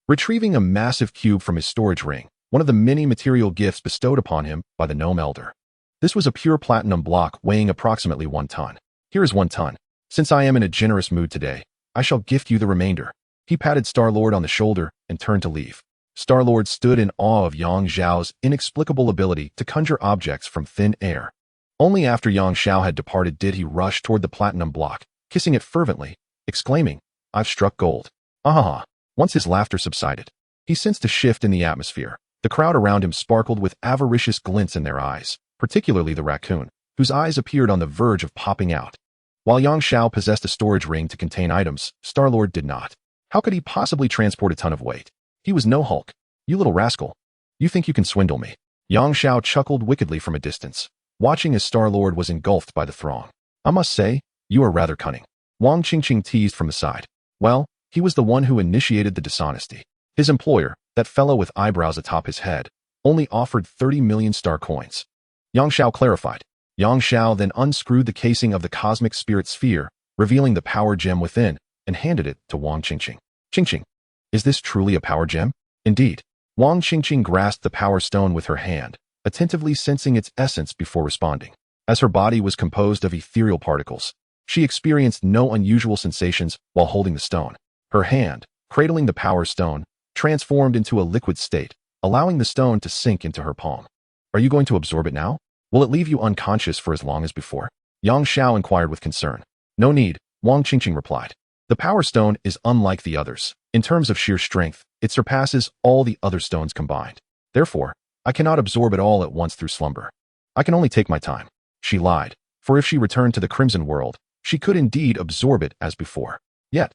Retrieving a massive cube from his storage ring, one of the many material gifts bestowed upon him by the gnome elder. This was a pure platinum block weighing approximately 1 ton. Here is 1 ton. Since I am in a generous mood today, I shall gift you the remainder. He patted Star-Lord on the shoulder and turned to leave. Star-Lord stood in awe of Yang Xiao's inexplicable ability to conjure objects from thin air. Only after Yang Xiao had departed did he rush toward the platinum block, kissing it fervently, exclaiming, I've struck gold. Ah! Once his laughter subsided, he sensed a shift in the atmosphere. The crowd around him sparkled with avaricious glints in their eyes, particularly the raccoon, whose eyes appeared on the verge of popping out. While Yang Xiao possessed a storage ring to contain items, Star-Lord did not. How could he possibly transport a ton of weight? He was no Hulk. You little rascal. You think you can swindle me? Yang Xiao chuckled wickedly from a distance, watching as Star-Lord was engulfed by the throng. I must say, you are rather cunning. Wang Qingqing teased from the side. Well, he was the one who initiated the dishonesty. His employer, that fellow with eyebrows atop his head, only offered 30 million star coins. Yang Xiao clarified. Yang Xiao then unscrewed the casing of the cosmic spirit sphere, revealing the power gem within, and handed it to Wang Qingqing. Qingqing, is this truly a power gem? Indeed. Wang Qingqing grasped the power stone with her hand, attentively sensing its essence before responding. As her body was composed of ethereal particles, she experienced no unusual sensations while holding the stone. Her hand, cradling the power stone, transformed into a liquid state, allowing the stone to sink into her palm. Are you going to absorb it now? Will it leave you unconscious for as long as before? Yang Xiao inquired with concern. No need, Wang Qingqing replied. The power stone is unlike the others. In terms of sheer strength, it surpasses all the other stones combined. Therefore, I cannot absorb it all at once through slumber. I can only take my time. She lied, for if she returned to the Crimson World, she could indeed absorb it as before. Yet,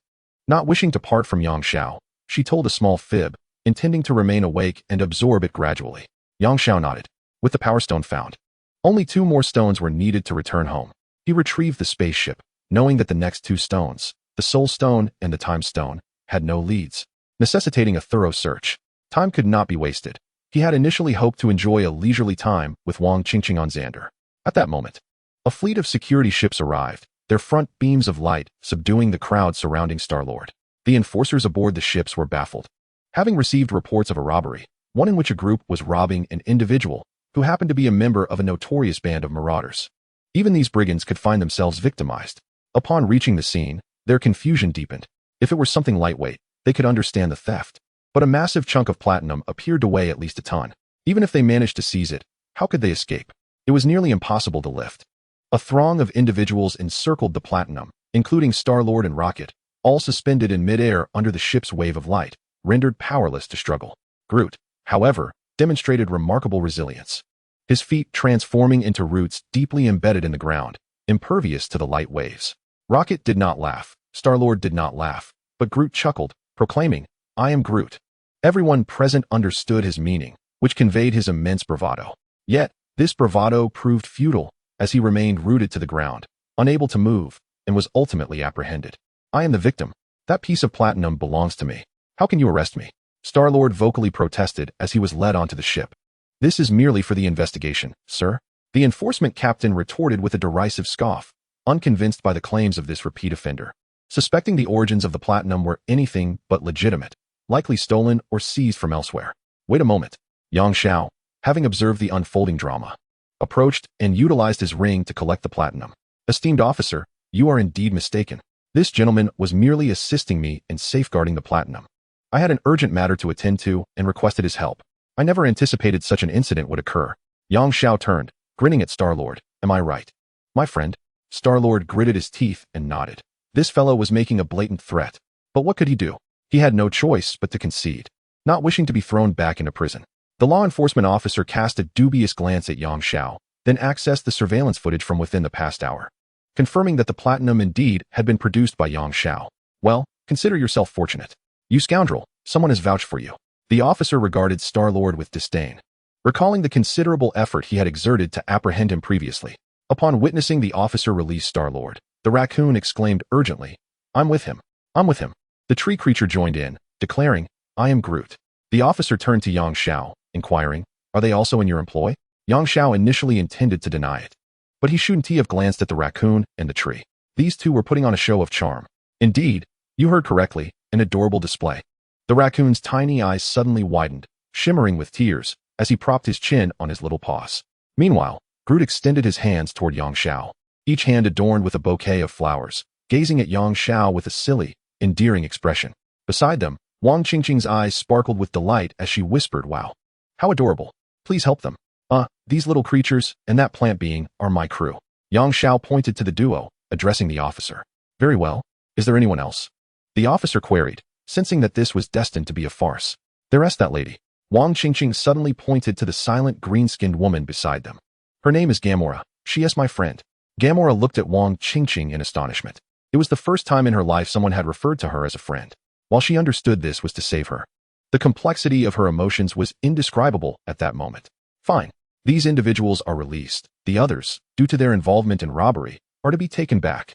not wishing to part from Yang Xiao, she told a small fib, intending to remain awake and absorb it gradually. Yang Xiao nodded. With the power stone found, only 2 more stones were needed to return home. He retrieved the spaceship, knowing that the next 2 stones, the Soul Stone and the Time Stone, had no leads, necessitating a thorough search. Time could not be wasted. He had initially hoped to enjoy a leisurely time with Wang Qingqing on Xander. At that moment, a fleet of security ships arrived, their front beams of light subduing the crowd surrounding Star-Lord. The enforcers aboard the ships were baffled. Having received reports of a robbery, one in which a group was robbing an individual who happened to be a member of a notorious band of marauders. Even these brigands could find themselves victimized. Upon reaching the scene, their confusion deepened. If it were something lightweight, they could understand the theft. But a massive chunk of platinum appeared to weigh at least a ton. Even if they managed to seize it, how could they escape? It was nearly impossible to lift. A throng of individuals encircled the platinum, including Star-Lord and Rocket, all suspended in midair under the ship's wave of light, rendered powerless to struggle. Groot, however, demonstrated remarkable resilience. His feet transforming into roots deeply embedded in the ground, impervious to the light waves. Rocket did not laugh, Star-Lord did not laugh, but Groot chuckled, proclaiming, I am Groot. Everyone present understood his meaning, which conveyed his immense bravado. Yet, this bravado proved futile, as he remained rooted to the ground, unable to move, and was ultimately apprehended. I am the victim. That piece of platinum belongs to me. How can you arrest me? Star-Lord vocally protested as he was led onto the ship. This is merely for the investigation, sir. The enforcement captain retorted with a derisive scoff, unconvinced by the claims of this repeat offender. Suspecting the origins of the platinum were anything but legitimate, likely stolen or seized from elsewhere. Wait a moment. Yang Xiao, having observed the unfolding drama, approached and utilized his ring to collect the platinum. Esteemed officer, you are indeed mistaken. This gentleman was merely assisting me in safeguarding the platinum. I had an urgent matter to attend to and requested his help. I never anticipated such an incident would occur. Yang Xiao turned, grinning at Star-Lord. Am I right? My friend? Star-Lord gritted his teeth and nodded. This fellow was making a blatant threat. But what could he do? He had no choice but to concede, not wishing to be thrown back into prison. The law enforcement officer cast a dubious glance at Yang Xiao, then accessed the surveillance footage from within the past hour, confirming that the platinum indeed had been produced by Yang Xiao. Well, consider yourself fortunate. You scoundrel, Someone has vouched for you. The officer regarded Star-Lord with disdain, recalling the considerable effort he had exerted to apprehend him previously. Upon witnessing the officer release Star-Lord, the raccoon exclaimed urgently, "I'm with him. I'm with him." The tree creature joined in, declaring, "I am Groot." The officer turned to Yang Xiao, inquiring, "Are they also in your employ?" Yang Xiao initially intended to deny it, but he shouldn't have glanced at the raccoon and the tree. These two were putting on a show of charm. Indeed, you heard correctly, an adorable display. The raccoon's tiny eyes suddenly widened, shimmering with tears, as he propped his chin on his little paws. Meanwhile, Groot extended his hands toward Yang Xiao, each hand adorned with a bouquet of flowers, gazing at Yang Xiao with a silly, endearing expression. Beside them, Wang Qingqing's eyes sparkled with delight as she whispered, "Wow. How adorable. Please help them. These little creatures and that plant being are my crew." Yang Xiao pointed to the duo, addressing the officer. "Very well. Is there anyone else?" The officer queried, sensing that this was destined to be a farce. "There is that lady." Wang Qingqing suddenly pointed to the silent green-skinned woman beside them. "Her name is Gamora. She is my friend." Gamora looked at Wang Qingqing in astonishment. It was the first time in her life someone had referred to her as a friend. While she understood this was to save her, the complexity of her emotions was indescribable at that moment. "Fine. These individuals are released. The others, due to their involvement in robbery, are to be taken back."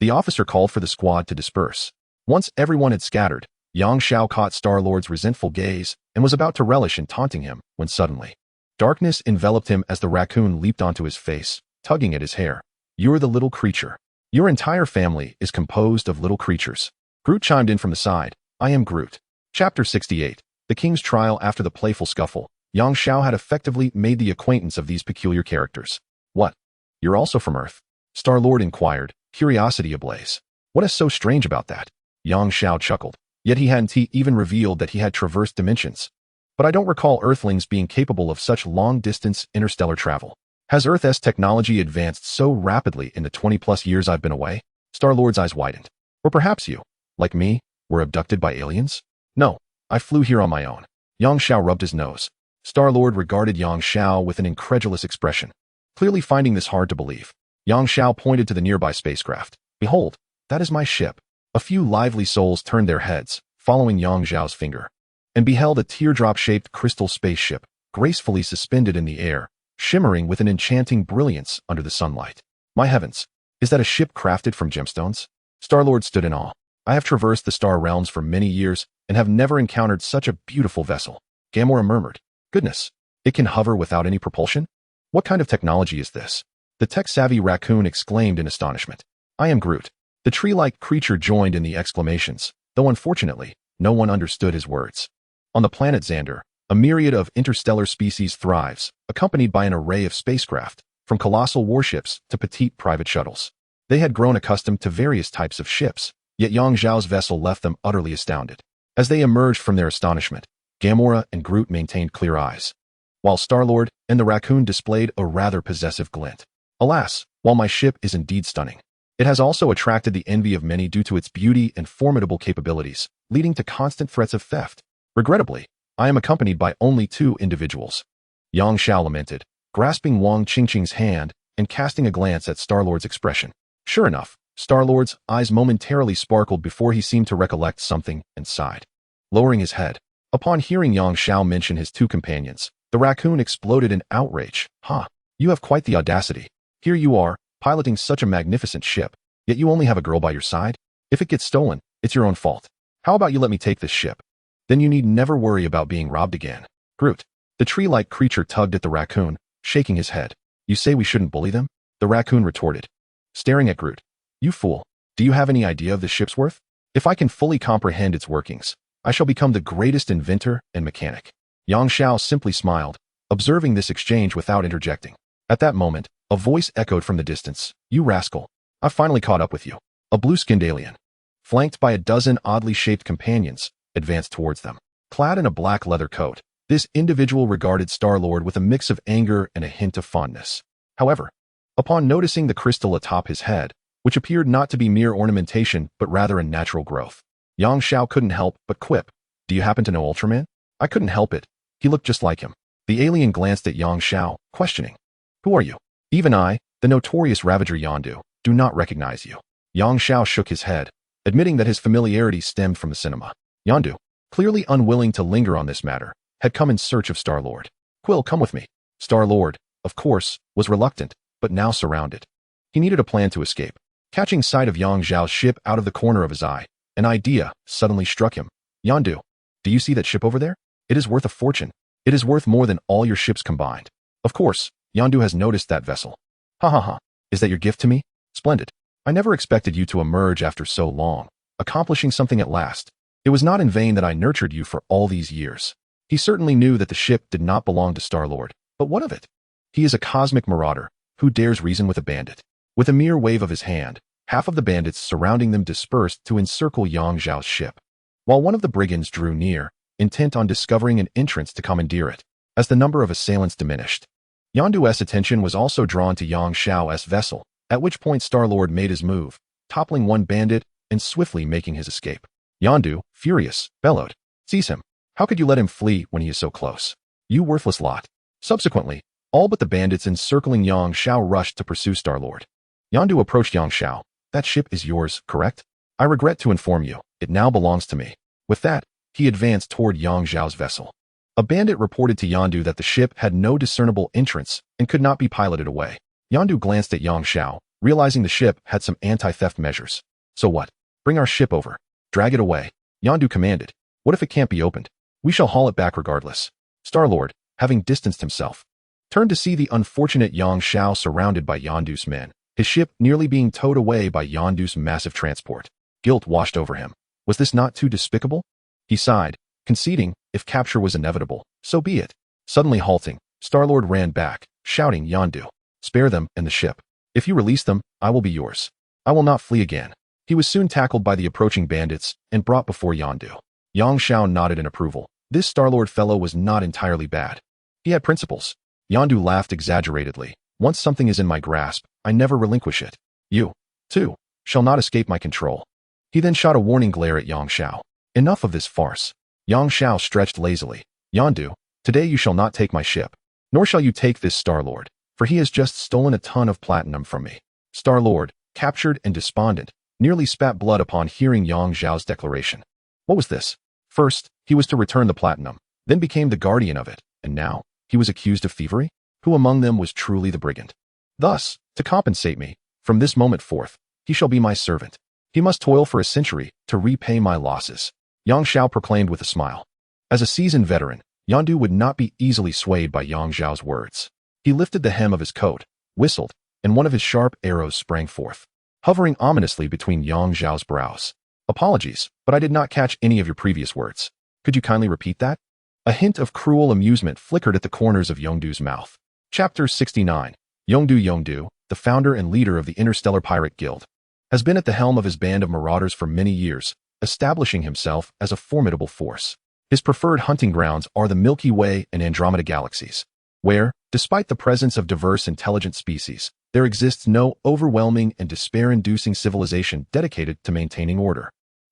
The officer called for the squad to disperse. Once everyone had scattered, Yang Xiao caught Star-Lord's resentful gaze and was about to relish in taunting him when suddenly, darkness enveloped him as the raccoon leaped onto his face, tugging at his hair. "You're the little creature. Your entire family is composed of little creatures." Groot chimed in from the side, "I am Groot." Chapter 68. The King's Trial. After the playful scuffle, Yang Xiao had effectively made the acquaintance of these peculiar characters. "What? You're also from Earth?" Star-Lord inquired, curiosity ablaze. "What is so strange about that?" Yang Xiao chuckled, yet he hadn't even revealed that he had traversed dimensions. "But I don't recall Earthlings being capable of such long-distance interstellar travel. Has Earth's technology advanced so rapidly in the 20-plus years I've been away?" Star-Lord's eyes widened. "Or perhaps you, like me, were abducted by aliens?" "No, I flew here on my own." Yang Xiao rubbed his nose. Star-Lord regarded Yang Xiao with an incredulous expression, clearly finding this hard to believe. Yang Xiao pointed to the nearby spacecraft. "Behold, that is my ship." A few lively souls turned their heads, following Yang Xiao's finger, and beheld a teardrop-shaped crystal spaceship, gracefully suspended in the air, shimmering with an enchanting brilliance under the sunlight. "My heavens, is that a ship crafted from gemstones?" Star-Lord stood in awe. "I have traversed the star realms for many years and have never encountered such a beautiful vessel." Gamora murmured, "Goodness, it can hover without any propulsion? What kind of technology is this?" The tech-savvy raccoon exclaimed in astonishment. "I am Groot." The tree-like creature joined in the exclamations, though unfortunately, no one understood his words. On the planet Xander, a myriad of interstellar species thrives, accompanied by an array of spacecraft, from colossal warships to petite private shuttles. They had grown accustomed to various types of ships, yet Yang Xiao's vessel left them utterly astounded. As they emerged from their astonishment, Gamora and Groot maintained clear eyes, while Star-Lord and the raccoon displayed a rather possessive glint. "Alas, while my ship is indeed stunning, it has also attracted the envy of many due to its beauty and formidable capabilities, leading to constant threats of theft. Regrettably, I am accompanied by only 2 individuals." Yang Xiao lamented, grasping Wang Qingqing's hand and casting a glance at Star-Lord's expression. Sure enough, Star-Lord's eyes momentarily sparkled before he seemed to recollect something and sighed, lowering his head. Upon hearing Yang Xiao mention his 2 companions, the raccoon exploded in outrage. "Ha! You have quite the audacity. Here you are, piloting such a magnificent ship, yet you only have a girl by your side? If it gets stolen, it's your own fault. How about you let me take this ship? Then you need never worry about being robbed again." Groot. The tree-like creature tugged at the raccoon, shaking his head. "You say we shouldn't bully them?" The raccoon retorted, staring at Groot. "You fool. Do you have any idea of the ship's worth? If I can fully comprehend its workings, I shall become the greatest inventor and mechanic." Yang Xiao simply smiled, observing this exchange without interjecting. At that moment, a voice echoed from the distance. "You rascal. I've finally caught up with you." A blue-skinned alien, flanked by a dozen oddly shaped companions, advanced towards them. Clad in a black leather coat, this individual regarded Star-Lord with a mix of anger and a hint of fondness. However, upon noticing the crystal atop his head, which appeared not to be mere ornamentation but rather a natural growth, Yang Xiao couldn't help but quip, "Do you happen to know Ultraman?" "I couldn't help it. He looked just like him." The alien glanced at Yang Xiao, questioning, "Who are you?" "Even I, the notorious Ravager Yondu, do not recognize you." Yang Xiao shook his head, admitting that his familiarity stemmed from the cinema. "Yondu, clearly unwilling to linger on this matter, had come in search of Star-Lord. "Quill, come with me." Star-Lord, of course, was reluctant, but now surrounded. He needed a plan to escape. Catching sight of Yang Zhao's ship out of the corner of his eye, an idea suddenly struck him. "Yondu, do you see that ship over there? It is worth a fortune. It is worth more than all your ships combined." Of course, Yondu has noticed that vessel. "Ha ha ha. Is that your gift to me? Splendid. I never expected you to emerge after so long, accomplishing something at last. It was not in vain that I nurtured you for all these years." He certainly knew that the ship did not belong to Star-Lord, but what of it? He is a cosmic marauder. Who dares reason with a bandit? With a mere wave of his hand, half of the bandits surrounding them dispersed to encircle Yang Zhao's ship, while one of the brigands drew near, intent on discovering an entrance to commandeer it. As the number of assailants diminished, Yondu's attention was also drawn to Yang Zhao's vessel, at which point Star-Lord made his move, toppling one bandit and swiftly making his escape. Yondu, furious, bellowed, "Seize him! How could you let him flee when he is so close? You worthless lot!" Subsequently, all but the bandits encircling Yang Zhao rushed to pursue Star-Lord. Yondu approached Yang Zhao. "That ship is yours, correct? I regret to inform you, it now belongs to me." With that, he advanced toward Yang Zhao's vessel. A bandit reported to Yondu that the ship had no discernible entrance and could not be piloted away. Yondu glanced at Yang Zhao, realizing the ship had some anti-theft measures. "So what? Bring our ship over. Drag it away." Yondu commanded. "What if it can't be opened? We shall haul it back regardless." Star-Lord, having distanced himself, turned to see the unfortunate Yang Zhao surrounded by Yondu's men, his ship nearly being towed away by Yondu's massive transport. Guilt washed over him. Was this not too despicable? He sighed, conceding, if capture was inevitable, so be it. Suddenly halting, Star-Lord ran back, shouting, "Yondu, spare them and the ship. If you release them, I will be yours. I will not flee again." He was soon tackled by the approaching bandits and brought before Yondu. Yang Zhao nodded in approval. This Star-Lord fellow was not entirely bad. He had principles. Yondu laughed exaggeratedly. "Once something is in my grasp, I never relinquish it. You, too, shall not escape my control." He then shot a warning glare at Yang Zhao. "Enough of this farce." Yang Zhao stretched lazily. "Yondu, today you shall not take my ship, nor shall you take this Star-Lord, for he has just stolen a ton of platinum from me." Star-Lord, captured and despondent, nearly spat blood upon hearing Yang Zhao's declaration. What was this? First, he was to return the platinum, then became the guardian of it, and now, he was accused of thievery? Who among them was truly the brigand? Thus, to compensate me, from this moment forth, he shall be my servant. He must toil for a century to repay my losses. Yang Zhao proclaimed with a smile. As a seasoned veteran, Yondu would not be easily swayed by Yang Zhao's words. He lifted the hem of his coat, whistled, and one of his sharp arrows sprang forth, hovering ominously between Yang Zhao's brows. "Apologies, but I did not catch any of your previous words. Could you kindly repeat that?" A hint of cruel amusement flickered at the corners of Yondu's mouth. Chapter 69. Yondu, the founder and leader of the Interstellar Pirate Guild, has been at the helm of his band of marauders for many years, establishing himself as a formidable force. His preferred hunting grounds are the Milky Way and Andromeda galaxies, where, despite the presence of diverse intelligent species, there exists no overwhelming and despair-inducing civilization dedicated to maintaining order.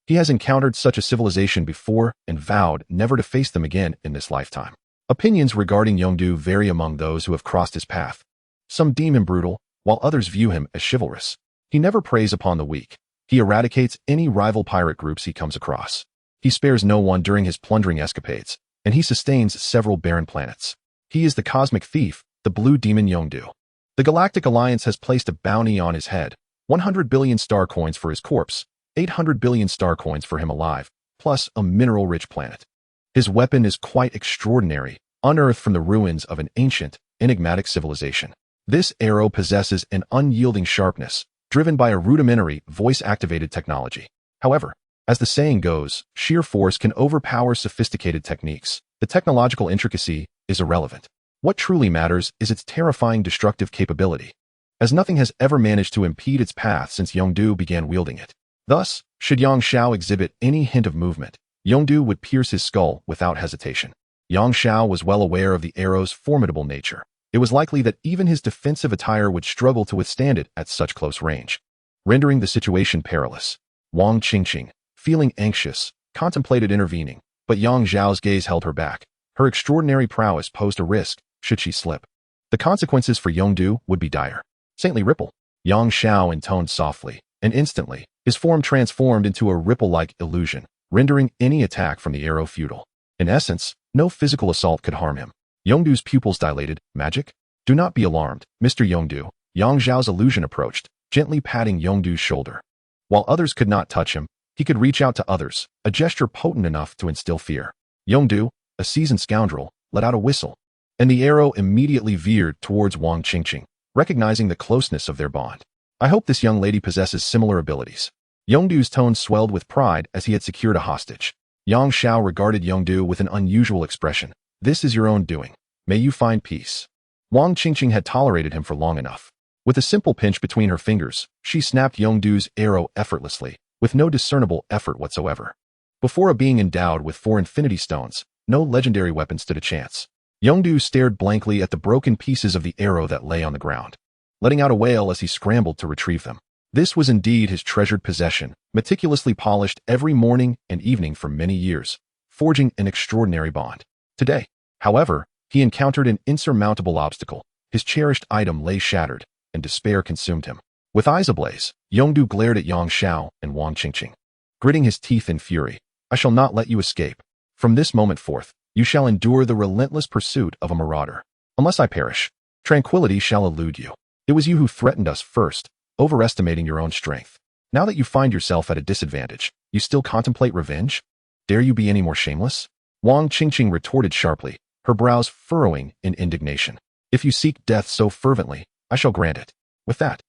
He has encountered such a civilization before and vowed never to face them again in this lifetime. Opinions regarding Yondu vary among those who have crossed his path. Some deem him brutal, while others view him as chivalrous. He never preys upon the weak. He eradicates any rival pirate groups he comes across. He spares no one during his plundering escapades, and he sustains several barren planets. He is the cosmic thief, the blue demon Yondu. The Galactic Alliance has placed a bounty on his head, 100 billion star coins for his corpse, 800 billion star coins for him alive, plus a mineral-rich planet. His weapon is quite extraordinary, unearthed from the ruins of an ancient, enigmatic civilization. This arrow possesses an unyielding sharpness, driven by a rudimentary, voice-activated technology. However, as the saying goes, sheer force can overpower sophisticated techniques. The technological intricacy is irrelevant. What truly matters is its terrifying destructive capability, as nothing has ever managed to impede its path since Yondu began wielding it. Thus, should Yang Zhao exhibit any hint of movement, Yondu would pierce his skull without hesitation. Yang Zhao was well aware of the arrow's formidable nature. It was likely that even his defensive attire would struggle to withstand it at such close range, rendering the situation perilous. Wang Qingqing, feeling anxious, contemplated intervening, but Yang Zhao's gaze held her back. Her extraordinary prowess posed a risk should she slip. The consequences for Yondu would be dire. "Saintly ripple," Yang Zhao intoned softly, and instantly, his form transformed into a ripple-like illusion, rendering any attack from the arrow futile. In essence, no physical assault could harm him. Yongdu's pupils dilated. Magic? Do not be alarmed, Mr. Yongdu. Yang Zhao's illusion approached, gently patting Yongdu's shoulder. While others could not touch him, he could reach out to others, a gesture potent enough to instill fear. Yongdu, a seasoned scoundrel, let out a whistle, and the arrow immediately veered towards Wang Qingqing, recognizing the closeness of their bond. I hope this young lady possesses similar abilities. Yongdu's tone swelled with pride as he had secured a hostage. Yang Xiao regarded Yongdu with an unusual expression. This is your own doing. May you find peace. Wang Qingqing had tolerated him for long enough. With a simple pinch between her fingers, she snapped Yongdu's arrow effortlessly, with no discernible effort whatsoever. Before a being endowed with 4 infinity stones, no legendary weapon stood a chance. Yongdu stared blankly at the broken pieces of the arrow that lay on the ground, letting out a wail as he scrambled to retrieve them. This was indeed his treasured possession, meticulously polished every morning and evening for many years, forging an extraordinary bond. Today, however, he encountered an insurmountable obstacle. His cherished item lay shattered, and despair consumed him. With eyes ablaze, Yongdu glared at Yang Xiao and Wang Qingqing, gritting his teeth in fury. I shall not let you escape. From this moment forth, you shall endure the relentless pursuit of a marauder. Unless I perish, tranquility shall elude you. It was you who threatened us first, overestimating your own strength. Now that you find yourself at a disadvantage, you still contemplate revenge? Dare you be any more shameless? Wang Qingqing retorted sharply, her brows furrowing in indignation. If you seek death so fervently, I shall grant it. With that,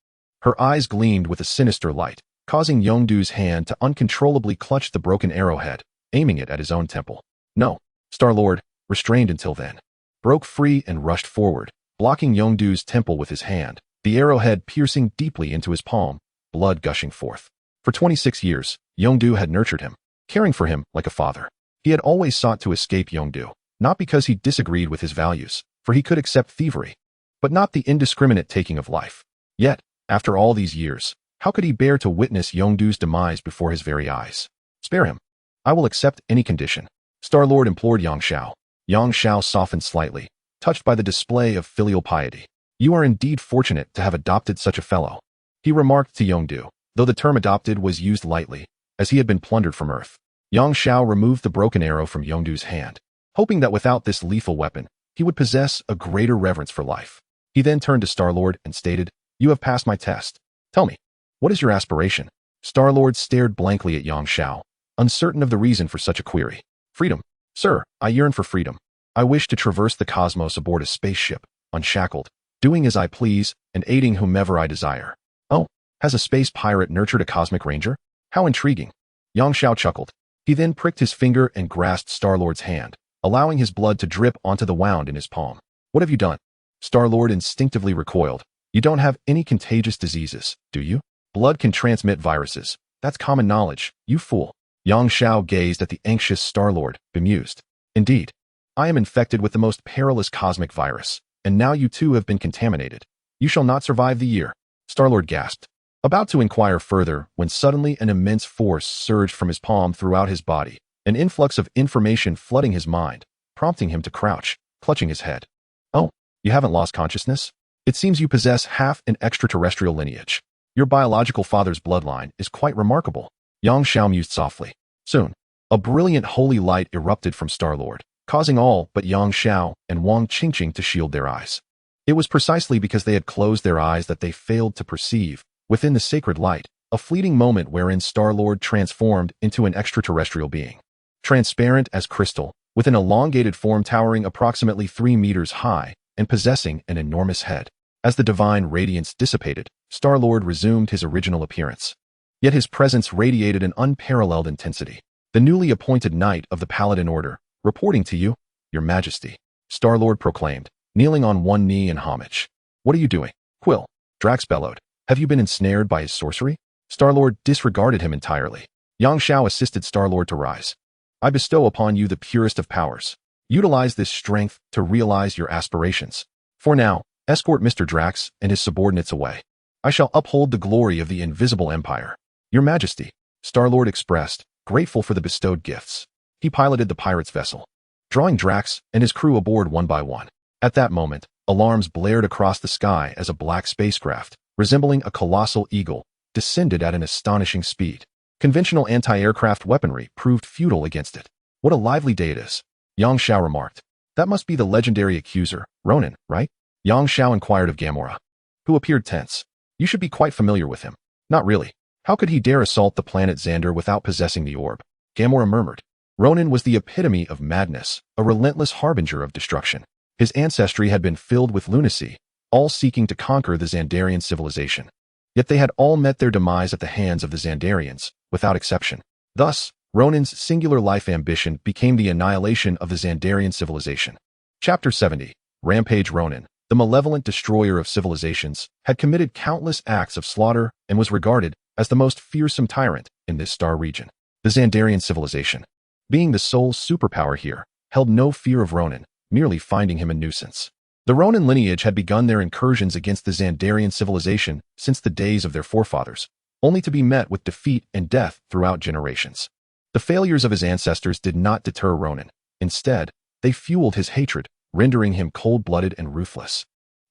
her eyes gleamed with a sinister light, causing Yongdu's hand to uncontrollably clutch the broken arrowhead, aiming it at his own temple. No, Star-Lord, restrained until then, broke free and rushed forward, blocking Yongdu's temple with his hand, the arrowhead piercing deeply into his palm, blood gushing forth. For 26 years, Yongdu had nurtured him, caring for him like a father. He had always sought to escape Yongdu, not because he disagreed with his values, for he could accept thievery, but not the indiscriminate taking of life. Yet, after all these years, how could he bear to witness Yongdu's demise before his very eyes? Spare him. I will accept any condition. Star-Lord implored Yang Xiao. Yang Xiao softened slightly, touched by the display of filial piety. You are indeed fortunate to have adopted such a fellow, he remarked to Yongdu, though the term adopted was used lightly, as he had been plundered from Earth. Yang Xiao removed the broken arrow from Yongdu's hand, hoping that without this lethal weapon, he would possess a greater reverence for life. He then turned to Star-Lord and stated, You have passed my test. Tell me, what is your aspiration? Star-Lord stared blankly at Yang Xiao, uncertain of the reason for such a query. Freedom. Sir, I yearn for freedom. I wish to traverse the cosmos aboard a spaceship, unshackled, doing as I please, and aiding whomever I desire. Oh, has a space pirate nurtured a cosmic ranger? How intriguing. Yang Xiao chuckled. He then pricked his finger and grasped Star-Lord's hand, allowing his blood to drip onto the wound in his palm. What have you done? Star-Lord instinctively recoiled. You don't have any contagious diseases, do you? Blood can transmit viruses. That's common knowledge, you fool. Yang Xiao gazed at the anxious Star-Lord, bemused. Indeed, I am infected with the most perilous cosmic virus, and now you too have been contaminated. You shall not survive the year. Star-Lord gasped, about to inquire further when suddenly an immense force surged from his palm throughout his body, an influx of information flooding his mind, prompting him to crouch, clutching his head. Oh, you haven't lost consciousness? It seems you possess half an extraterrestrial lineage. Your biological father's bloodline is quite remarkable. Yang Xiao mused softly. Soon, a brilliant holy light erupted from Star-Lord, causing all but Yang Xiao and Wang Qingqing to shield their eyes. It was precisely because they had closed their eyes that they failed to perceive, within the sacred light, a fleeting moment wherein Star-Lord transformed into an extraterrestrial being. Transparent as crystal, with an elongated form towering approximately 3 meters high and possessing an enormous head. As the divine radiance dissipated, Star-Lord resumed his original appearance. Yet his presence radiated an unparalleled intensity. The newly appointed knight of the Paladin Order, reporting to you, Your Majesty, Star-Lord proclaimed, kneeling on one knee in homage. What are you doing? Quill, Drax bellowed. Have you been ensnared by his sorcery? Star-Lord disregarded him entirely. Yang Xiao assisted Star-Lord to rise. I bestow upon you the purest of powers. Utilize this strength to realize your aspirations. For now, escort Mr. Drax and his subordinates away. I shall uphold the glory of the invisible empire. Your Majesty, Star-Lord expressed, grateful for the bestowed gifts. He piloted the pirate's vessel, drawing Drax and his crew aboard one by one. At that moment, alarms blared across the sky as a black spacecraft, resembling a colossal eagle, descended at an astonishing speed. Conventional anti-aircraft weaponry proved futile against it. What a lively day it is, Yang Xiao remarked. That must be the legendary accuser, Ronin, right? Yang Xiao inquired of Gamora, who appeared tense. You should be quite familiar with him. Not really. How could he dare assault the planet Xander without possessing the orb? Gamora murmured. Ronin was the epitome of madness, a relentless harbinger of destruction. His ancestry had been filled with lunacy, all seeking to conquer the Xandarian civilization. Yet they had all met their demise at the hands of the Xandarians, without exception. Thus, Ronin's singular life ambition became the annihilation of the Xandarian civilization. Chapter 70. Rampage. Ronin, the malevolent destroyer of civilizations, had committed countless acts of slaughter and was regarded as the most fearsome tyrant in this star region. The Xandarian civilization, being the sole superpower here, held no fear of Ronin, merely finding him a nuisance. The Ronin lineage had begun their incursions against the Xandarian civilization since the days of their forefathers, only to be met with defeat and death throughout generations. The failures of his ancestors did not deter Ronin. Instead, they fueled his hatred, rendering him cold-blooded and ruthless,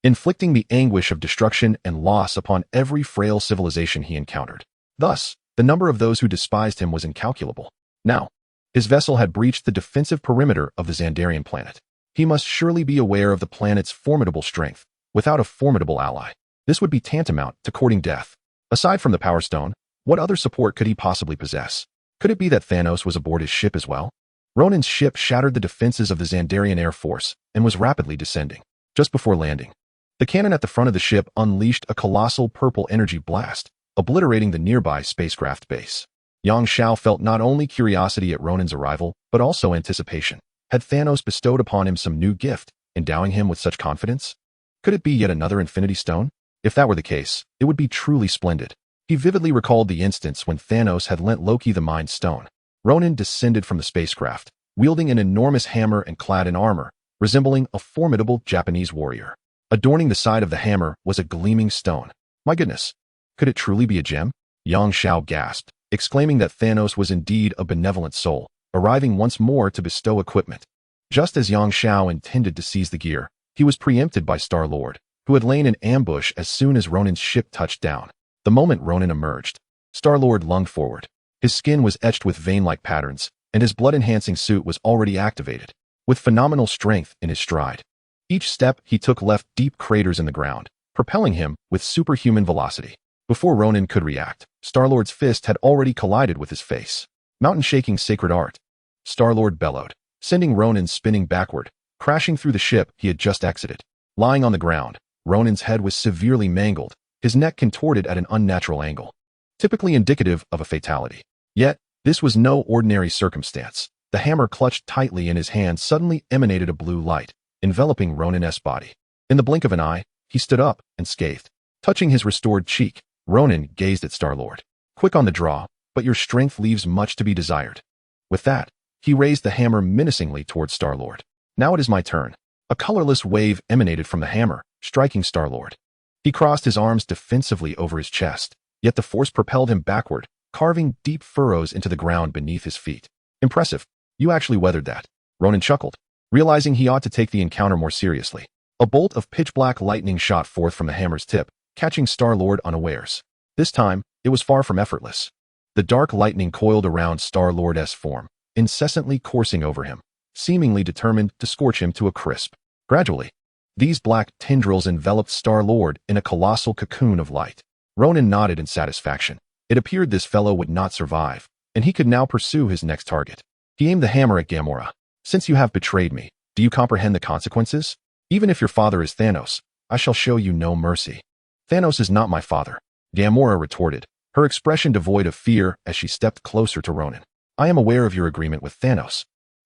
inflicting the anguish of destruction and loss upon every frail civilization he encountered. Thus, the number of those who despised him was incalculable. Now, his vessel had breached the defensive perimeter of the Xandarian planet. He must surely be aware of the planet's formidable strength. Without a formidable ally, this would be tantamount to courting death. Aside from the Power Stone, what other support could he possibly possess? Could it be that Thanos was aboard his ship as well? Ronin's ship shattered the defenses of the Xandarian Air Force and was rapidly descending. Just before landing, the cannon at the front of the ship unleashed a colossal purple energy blast, obliterating the nearby spacecraft base. Yang Xiao felt not only curiosity at Ronin's arrival, but also anticipation. Had Thanos bestowed upon him some new gift, endowing him with such confidence? Could it be yet another Infinity Stone? If that were the case, it would be truly splendid. He vividly recalled the instance when Thanos had lent Loki the Mind Stone. Ronin descended from the spacecraft, wielding an enormous hammer and clad in armor, resembling a formidable Japanese warrior. Adorning the side of the hammer was a gleaming stone. My goodness, could it truly be a gem? Yang Xiao gasped, exclaiming that Thanos was indeed a benevolent soul, arriving once more to bestow equipment. Just as Yang Xiao intended to seize the gear, he was preempted by Star-Lord, who had lain in ambush as soon as Ronin's ship touched down. The moment Ronin emerged, Star-Lord lunged forward. His skin was etched with vein-like patterns, and his blood-enhancing suit was already activated, with phenomenal strength in his stride. Each step he took left deep craters in the ground, propelling him with superhuman velocity. Before Ronin could react, Star-Lord's fist had already collided with his face. Mountain-shaking sacred art, Star-Lord bellowed, sending Ronin spinning backward, crashing through the ship he had just exited. Lying on the ground, Ronin's head was severely mangled, his neck contorted at an unnatural angle, typically indicative of a fatality. Yet, this was no ordinary circumstance. The hammer clutched tightly in his hand suddenly emanated a blue light, enveloping Ronin's body. In the blink of an eye, he stood up and scathed. Touching his restored cheek, Ronin gazed at Star-Lord. Quick on the draw, but your strength leaves much to be desired. With that, he raised the hammer menacingly towards Star-Lord. Now it is my turn. A colorless wave emanated from the hammer, striking Star-Lord. He crossed his arms defensively over his chest, yet the force propelled him backward, carving deep furrows into the ground beneath his feet. Impressive. You actually weathered that. Ronin chuckled, realizing he ought to take the encounter more seriously. A bolt of pitch-black lightning shot forth from the hammer's tip, catching Star-Lord unawares. This time, it was far from effortless. The dark lightning coiled around Star-Lord's form, incessantly coursing over him, seemingly determined to scorch him to a crisp. Gradually, these black tendrils enveloped Star-Lord in a colossal cocoon of light. Ronin nodded in satisfaction. It appeared this fellow would not survive, and he could now pursue his next target. He aimed the hammer at Gamora. Since you have betrayed me, do you comprehend the consequences? Even if your father is Thanos, I shall show you no mercy. Thanos is not my father, Gamora retorted, her expression devoid of fear as she stepped closer to Ronin. I am aware of your agreement with Thanos.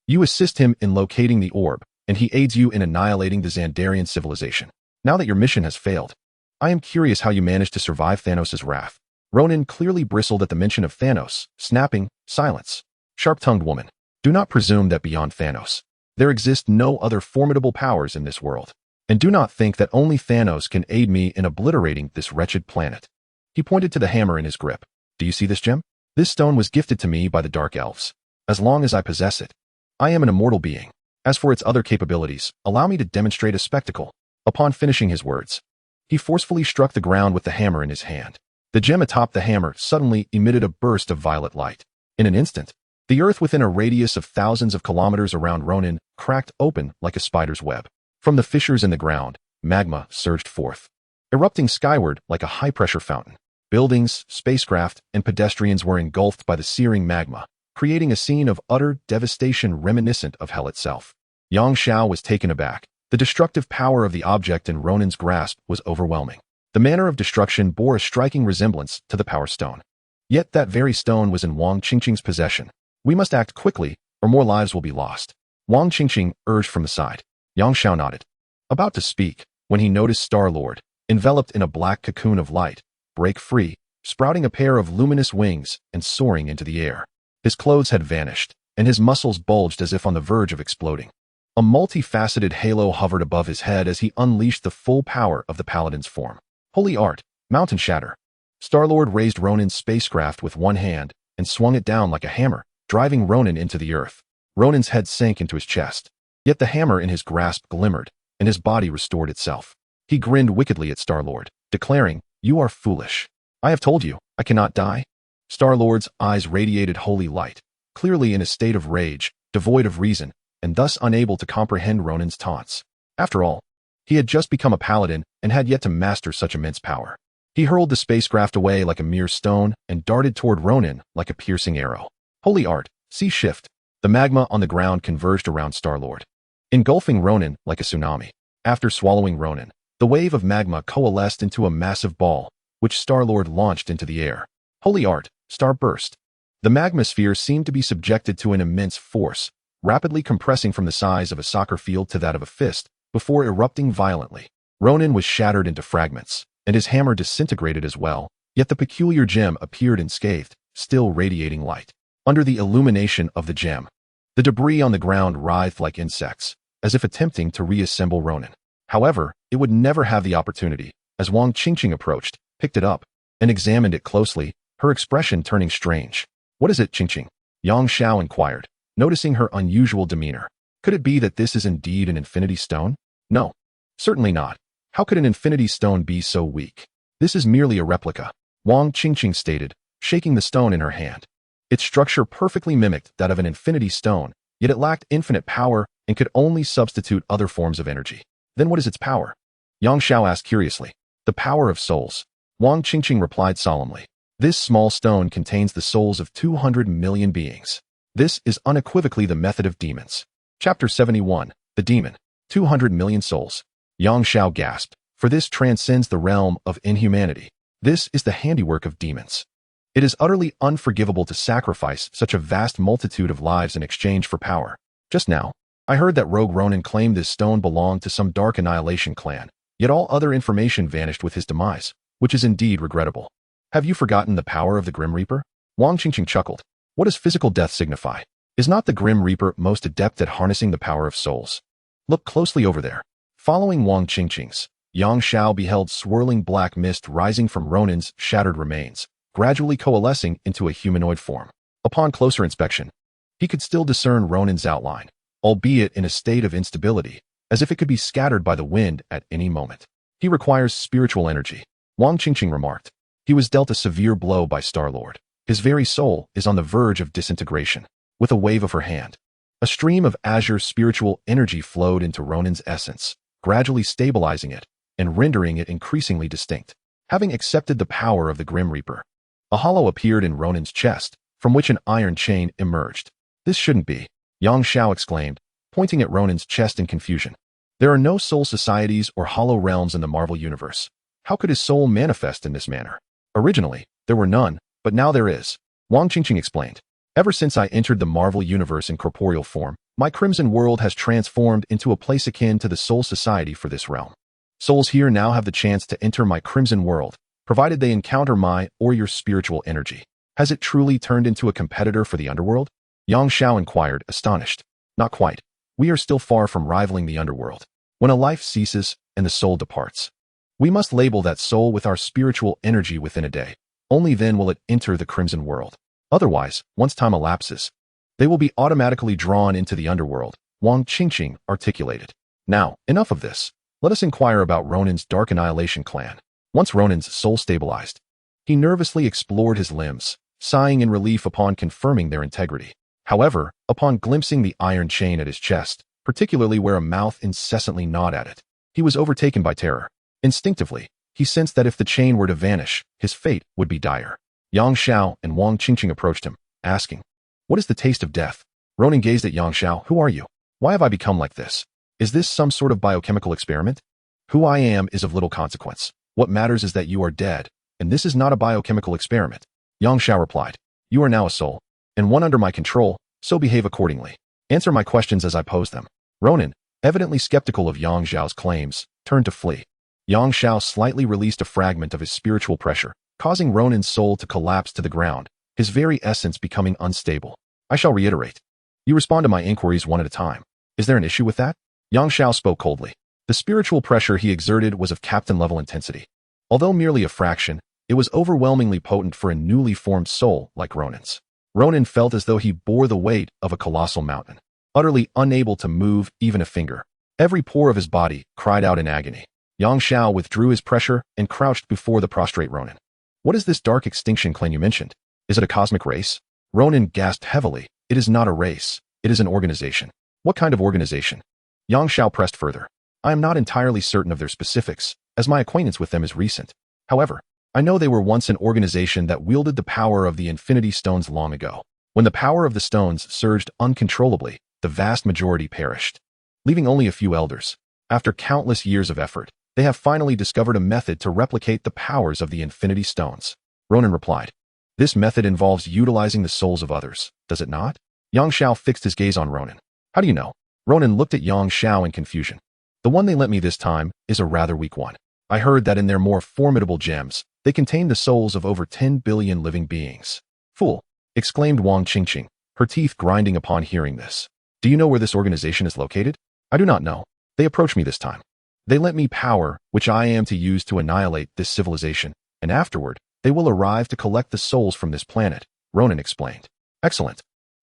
You assist him in locating the orb, and he aids you in annihilating the Xandarian civilization. Now that your mission has failed, I am curious how you managed to survive Thanos' wrath. Ronin clearly bristled at the mention of Thanos, snapping, silence. Sharp-tongued woman, do not presume that beyond Thanos, there exist no other formidable powers in this world. And do not think that only Thanos can aid me in obliterating this wretched planet. He pointed to the hammer in his grip. Do you see this gem? This stone was gifted to me by the Dark Elves. As long as I possess it, I am an immortal being. As for its other capabilities, allow me to demonstrate a spectacle. Upon finishing his words, he forcefully struck the ground with the hammer in his hand. The gem atop the hammer suddenly emitted a burst of violet light. In an instant, the earth within a radius of thousands of kilometers around Ronin cracked open like a spider's web. From the fissures in the ground, magma surged forth, erupting skyward like a high-pressure fountain. Buildings, spacecraft, and pedestrians were engulfed by the searing magma, creating a scene of utter devastation reminiscent of hell itself. Yang Xiao was taken aback. The destructive power of the object in Ronin's grasp was overwhelming. The manner of destruction bore a striking resemblance to the Power Stone. Yet that very stone was in Wang Qingqing's possession. We must act quickly, or more lives will be lost. Wang Qingqing urged from the side. Yang Xiao nodded, about to speak, when he noticed Star-Lord, enveloped in a black cocoon of light, break free, sprouting a pair of luminous wings and soaring into the air. His clothes had vanished, and his muscles bulged as if on the verge of exploding. A multifaceted halo hovered above his head as he unleashed the full power of the Paladin's form. Holy art, mountain shatter. Star-Lord raised Ronin's spacecraft with one hand and swung it down like a hammer, driving Ronin into the earth. Ronin's head sank into his chest, yet the hammer in his grasp glimmered, and his body restored itself. He grinned wickedly at Star-Lord, declaring, "You are foolish. I have told you, I cannot die." Star-Lord's eyes radiated holy light, clearly in a state of rage, devoid of reason, and thus unable to comprehend Ronin's taunts. After all, he had just become a paladin and had yet to master such immense power. He hurled the spacecraft away like a mere stone and darted toward Ronin like a piercing arrow. Holy art, see shift. The magma on the ground converged around Star-Lord, engulfing Ronin like a tsunami. After swallowing Ronin, the wave of magma coalesced into a massive ball, which Star-Lord launched into the air. Holy art, star burst. The magmasphere seemed to be subjected to an immense force, rapidly compressing from the size of a soccer field to that of a fist, before erupting violently. Ronin was shattered into fragments, and his hammer disintegrated as well, yet the peculiar gem appeared unscathed, still radiating light. Under the illumination of the gem, the debris on the ground writhed like insects, as if attempting to reassemble Ronin. However, it would never have the opportunity, as Wang Qingqing approached, picked it up, and examined it closely, her expression turning strange. "What is it, Qingqing?" Yang Xiao inquired, noticing her unusual demeanor. Could it be that this is indeed an infinity stone? No, certainly not. How could an infinity stone be so weak? This is merely a replica, Wang Qingqing stated, shaking the stone in her hand. Its structure perfectly mimicked that of an infinity stone, yet it lacked infinite power and could only substitute other forms of energy. Then what is its power? Yang Xiao asked curiously. The power of souls. Wang Qingqing replied solemnly. This small stone contains the souls of 200 million beings. This is unequivocally the method of demons. Chapter 71, The Demon. 200 million souls. Yang Xiao gasped, for this transcends the realm of inhumanity. This is the handiwork of demons. It is utterly unforgivable to sacrifice such a vast multitude of lives in exchange for power. Just now, I heard that Rogue Ronin claimed this stone belonged to some dark annihilation clan, yet all other information vanished with his demise, which is indeed regrettable. Have you forgotten the power of the Grim Reaper? Wang Qingqing chuckled. What does physical death signify? Is not the Grim Reaper most adept at harnessing the power of souls? Look closely over there. Following Wang Qingqing's, Yang Xiao beheld swirling black mist rising from Ronin's shattered remains, gradually coalescing into a humanoid form. Upon closer inspection, he could still discern Ronin's outline, albeit in a state of instability, as if it could be scattered by the wind at any moment. He requires spiritual energy, Wang Qingqing remarked. He was dealt a severe blow by Star-Lord. His very soul is on the verge of disintegration. With a wave of her hand, a stream of azure spiritual energy flowed into Ronin's essence, gradually stabilizing it and rendering it increasingly distinct. Having accepted the power of the Grim Reaper, a hollow appeared in Ronin's chest, from which an iron chain emerged. This shouldn't be, Yang Xiao exclaimed, pointing at Ronin's chest in confusion. There are no soul societies or hollow realms in the Marvel Universe. How could his soul manifest in this manner? Originally, there were none, but now there is, Wang Qingqing explained. Ever since I entered the Marvel Universe in corporeal form, my Crimson World has transformed into a place akin to the Soul Society for this realm. Souls here now have the chance to enter my Crimson World, provided they encounter my or your spiritual energy. Has it truly turned into a competitor for the underworld? Yang Xiao inquired, astonished. Not quite. We are still far from rivaling the underworld. When a life ceases and the soul departs, we must label that soul with our spiritual energy within a day. Only then will it enter the Crimson World. Otherwise, once time elapses, they will be automatically drawn into the underworld, Wang Qingqing articulated. Now, enough of this. Let us inquire about Ronin's Dark Annihilation clan. Once Ronin's soul stabilized, He nervously explored his limbs, sighing in relief upon confirming their integrity. However, upon glimpsing the iron chain at his chest, particularly where a mouth incessantly gnawed at it, he was overtaken by terror. Instinctively, he sensed that if the chain were to vanish, his fate would be dire. Yang Xiao and Wang Qingqing approached him, asking, "What is the taste of death?" Ronin gazed at Yang Xiao. "Who are you? Why have I become like this? Is this some sort of biochemical experiment? Who I am is of little consequence. What matters is that you are dead, and this is not a biochemical experiment." Yang Xiao replied, "You are now a soul, and one under my control, so behave accordingly. Answer my questions as I pose them." Ronin, evidently skeptical of Yang Xiao's claims, turned to flee. Yang Xiao slightly released a fragment of his spiritual pressure, causing Ronin's soul to collapse to the ground, his very essence becoming unstable. "I shall reiterate. You respond to my inquiries one at a time. Is there an issue with that?" Yang Xiao spoke coldly. The spiritual pressure he exerted was of captain-level intensity. Although merely a fraction, it was overwhelmingly potent for a newly formed soul like Ronin's. Ronin felt as though he bore the weight of a colossal mountain, utterly unable to move even a finger. Every pore of his body cried out in agony. Yang Xiao withdrew his pressure and crouched before the prostrate Ronin. "What is this dark extinction clan you mentioned? Is it a cosmic race?" Ronin gasped heavily. "It is not a race. It is an organization." "What kind of organization?" Yang Xiao pressed further. "I am not entirely certain of their specifics, as my acquaintance with them is recent. However, I know they were once an organization that wielded the power of the Infinity Stones long ago. When the power of the stones surged uncontrollably, the vast majority perished, leaving only a few elders. After countless years of effort, they have finally discovered a method to replicate the powers of the Infinity Stones." Ronin replied, "This method involves utilizing the souls of others, does it not?" Yang Xiao fixed his gaze on Ronin. "How do you know?" Ronin looked at Yang Xiao in confusion. "The one they lent me this time is a rather weak one. I heard that in their more formidable gems, they contain the souls of over 10 billion living beings." "Fool!" exclaimed Wang Qingqing, her teeth grinding upon hearing this. "Do you know where this organization is located?" "I do not know. They approached me this time. They lent me power, which I am to use to annihilate this civilization, and afterward, they will arrive to collect the souls from this planet," Ronin explained. "Excellent.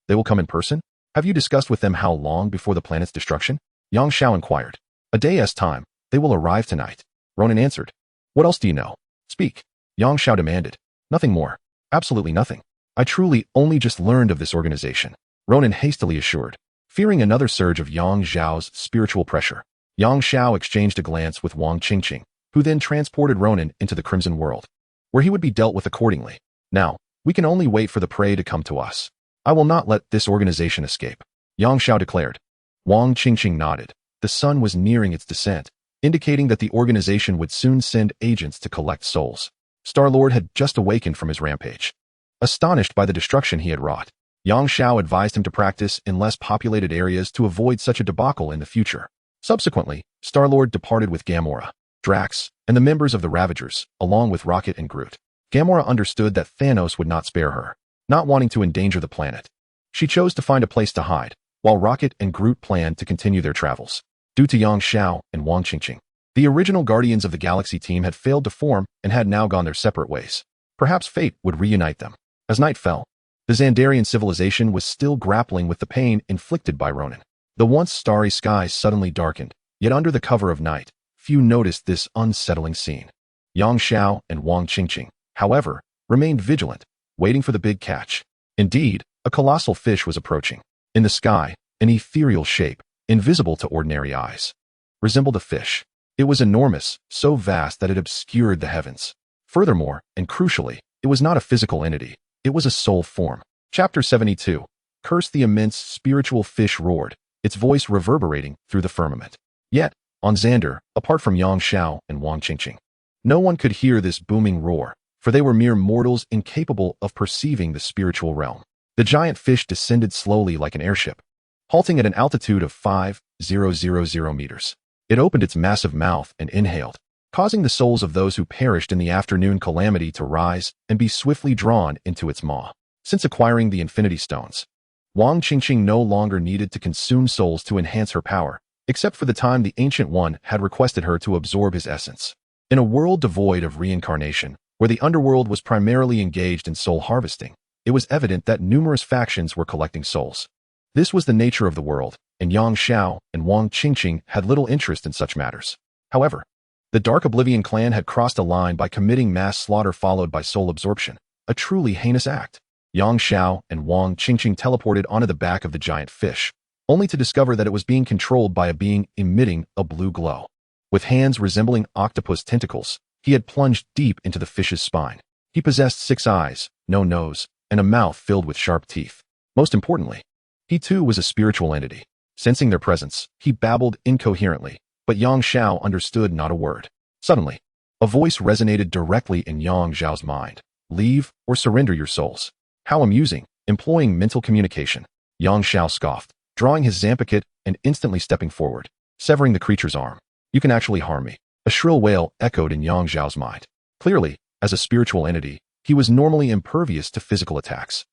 They will come in person? Have you discussed with them how long before the planet's destruction?" Yang Xiao inquired. "A day's time. They will arrive tonight," Ronin answered. "What else do you know? Speak," Yang Xiao demanded. "Nothing more. Absolutely nothing. I truly only just learned of this organization," Ronin hastily assured. Fearing another surge of Yang Xiao's spiritual pressure, Yang Xiao exchanged a glance with Wang Qingqing, who then transported Ronin into the Crimson World, where he would be dealt with accordingly. "Now, we can only wait for the prey to come to us. I will not let this organization escape," Yang Xiao declared. Wang Qingqing nodded. The sun was nearing its descent, indicating that the organization would soon send agents to collect souls. Star-Lord had just awakened from his rampage. Astonished by the destruction he had wrought, Yang Xiao advised him to practice in less populated areas to avoid such a debacle in the future. Subsequently, Star-Lord departed with Gamora, Drax, and the members of the Ravagers, along with Rocket and Groot. Gamora understood that Thanos would not spare her, not wanting to endanger the planet. She chose to find a place to hide, while Rocket and Groot planned to continue their travels. Due to Yang Xiao and Wang Qingqing, the original Guardians of the Galaxy team had failed to form and had now gone their separate ways. Perhaps fate would reunite them. As night fell, the Xandarian civilization was still grappling with the pain inflicted by Ronin. The once starry skies suddenly darkened, yet under the cover of night, few noticed this unsettling scene. Yang Xiao and Wang Qingqing, however, remained vigilant, waiting for the big catch. Indeed, a colossal fish was approaching. In the sky, an ethereal shape, invisible to ordinary eyes, resembled a fish. It was enormous, so vast that it obscured the heavens. Furthermore, and crucially, it was not a physical entity. It was a soul form. Chapter 72. Curse the immense spiritual fish roared, its voice reverberating through the firmament. Yet, on Xandar, apart from Yang Xiao and Wang Qingqing, no one could hear this booming roar, for they were mere mortals incapable of perceiving the spiritual realm. The giant fish descended slowly like an airship, halting at an altitude of 5,000 meters. It opened its massive mouth and inhaled, causing the souls of those who perished in the afternoon calamity to rise and be swiftly drawn into its maw. Since acquiring the Infinity Stones, Wang Qingqing no longer needed to consume souls to enhance her power, except for the time the Ancient One had requested her to absorb his essence. In a world devoid of reincarnation, where the underworld was primarily engaged in soul harvesting, it was evident that numerous factions were collecting souls. This was the nature of the world, and Yang Xiao and Wang Qingqing had little interest in such matters. However, The Dark Oblivion clan had crossed a line by committing mass slaughter followed by soul absorption, a truly heinous act. Yang Xiao and Wang Qingqing teleported onto the back of the giant fish, only to discover that it was being controlled by a being emitting a blue glow. With hands resembling octopus tentacles, he had plunged deep into the fish's spine. He possessed 6 eyes, no nose, and a mouth filled with sharp teeth. Most importantly, he too was a spiritual entity. Sensing their presence, he babbled incoherently, but Yang Xiao understood not a word. Suddenly, a voice resonated directly in Yang Xiao's mind. Leave or surrender your souls. How amusing, employing mental communication. Yang Xiao scoffed, drawing his Zanpakutō and instantly stepping forward, severing the creature's arm. You can actually harm me. A shrill wail echoed in Yang Xiao's mind. Clearly, as a spiritual entity, he was normally impervious to physical attacks.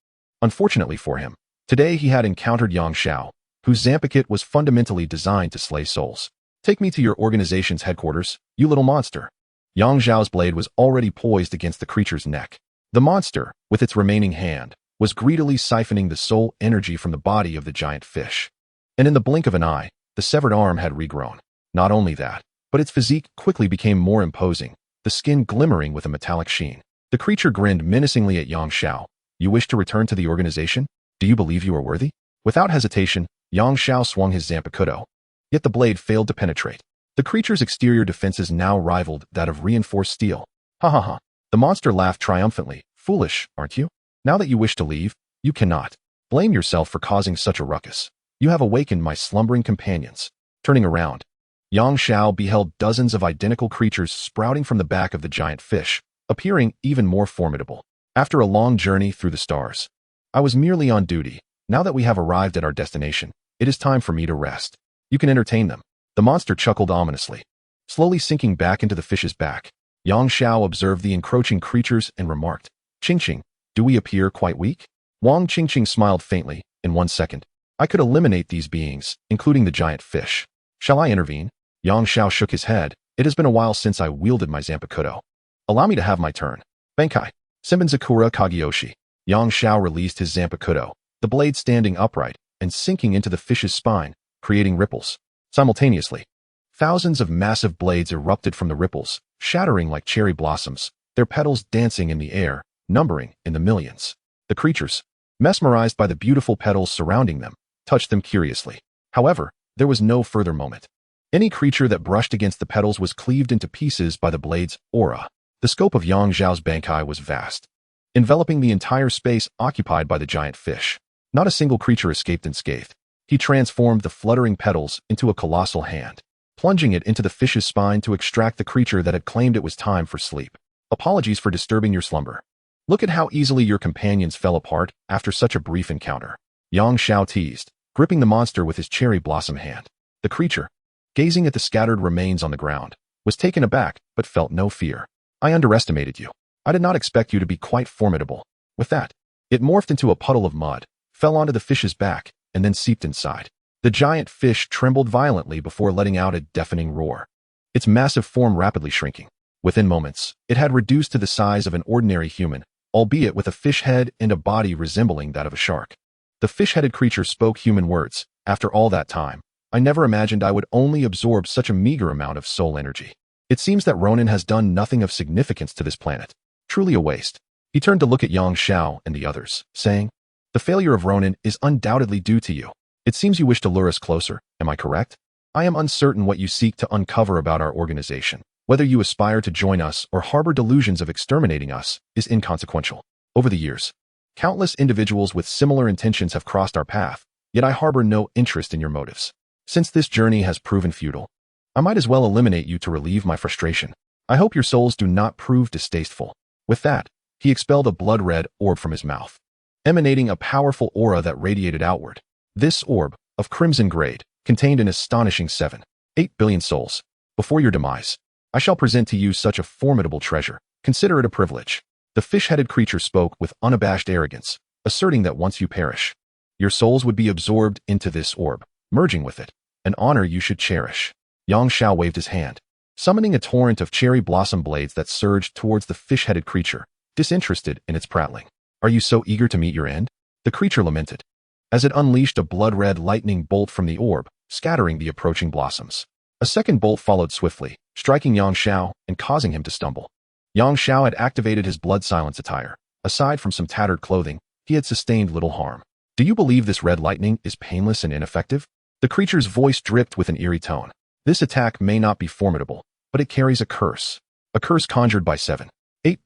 Unfortunately for him, today he had encountered Yang Xiao, whose Zanpakutō was fundamentally designed to slay souls. Take me to your organization's headquarters, you little monster. Yang Xiao's blade was already poised against the creature's neck. The monster, with its remaining hand, was greedily siphoning the soul energy from the body of the giant fish. And in the blink of an eye, the severed arm had regrown. Not only that, but its physique quickly became more imposing, the skin glimmering with a metallic sheen. The creature grinned menacingly at Yang Xiao. You wish to return to the organization? Do you believe you are worthy? Without hesitation, Yang Xiao swung his Zanpakutō. Yet the blade failed to penetrate. The creature's exterior defenses now rivaled that of reinforced steel. Ha ha ha. The monster laughed triumphantly. Foolish, aren't you? Now that you wish to leave, you cannot. Blame yourself for causing such a ruckus. You have awakened my slumbering companions. Turning around, Yang Xiao beheld dozens of identical creatures sprouting from the back of the giant fish, appearing even more formidable. After a long journey through the stars, I was merely on duty. Now that we have arrived at our destination, it is time for me to rest. You can entertain them. The monster chuckled ominously. Slowly sinking back into the fish's back, Yang Xiao observed the encroaching creatures and remarked, Qingqing, do we appear quite weak? Wang Qingqing smiled faintly. In 1 second, I could eliminate these beings, including the giant fish. Shall I intervene? Yang Xiao shook his head. It has been a while since I wielded my Zanpakutō. Allow me to have my turn. Bankai. Senbenzakura Kagyoshi. Yang Xiao released his Zanpakutō, the blade standing upright and sinking into the fish's spine, creating ripples. Simultaneously, thousands of massive blades erupted from the ripples, shattering like cherry blossoms, their petals dancing in the air, numbering in the millions. The creatures, mesmerized by the beautiful petals surrounding them, touched them curiously. However, there was no further moment. Any creature that brushed against the petals was cleaved into pieces by the blade's aura. The scope of Yang Xiao's Bankai was vast, enveloping the entire space occupied by the giant fish. Not a single creature escaped unscathed. He transformed the fluttering petals into a colossal hand, plunging it into the fish's spine to extract the creature that had claimed it was time for sleep. Apologies for disturbing your slumber. Look at how easily your companions fell apart after such a brief encounter. Yang Xiao teased, gripping the monster with his cherry blossom hand. The creature, gazing at the scattered remains on the ground, was taken aback but felt no fear. I underestimated you. I did not expect you to be quite formidable. With that, it morphed into a puddle of mud, fell onto the fish's back, and then seeped inside. The giant fish trembled violently before letting out a deafening roar, its massive form rapidly shrinking. Within moments, it had reduced to the size of an ordinary human, albeit with a fish head and a body resembling that of a shark. The fish-headed creature spoke human words. After all that time, I never imagined I would only absorb such a meager amount of soul energy. It seems that Ronin has done nothing of significance to this planet. Truly a waste. He turned to look at Yang Xiao and the others, saying, The failure of Ronin is undoubtedly due to you. It seems you wish to lure us closer, am I correct? I am uncertain what you seek to uncover about our organization. Whether you aspire to join us or harbor delusions of exterminating us is inconsequential. Over the years, countless individuals with similar intentions have crossed our path, yet I harbor no interest in your motives. Since this journey has proven futile, I might as well eliminate you to relieve my frustration. I hope your souls do not prove distasteful. With that, he expelled a blood-red orb from his mouth, emanating a powerful aura that radiated outward. This orb, of crimson grade, contained an astonishing 7.8 billion souls. Before your demise, I shall present to you such a formidable treasure. Consider it a privilege. The fish-headed creature spoke with unabashed arrogance, asserting that once you perish, your souls would be absorbed into this orb, merging with it, an honor you should cherish. Yang Xiao waved his hand, summoning a torrent of cherry blossom blades that surged towards the fish-headed creature, disinterested in its prattling. Are you so eager to meet your end? The creature lamented, as it unleashed a blood-red lightning bolt from the orb, scattering the approaching blossoms. A second bolt followed swiftly, striking Yang Xiao and causing him to stumble. Yang Xiao had activated his blood silence attire. Aside from some tattered clothing, he had sustained little harm. Do you believe this red lightning is painless and ineffective? The creature's voice dripped with an eerie tone. This attack may not be formidable, but it carries a curse. A curse conjured by 7-8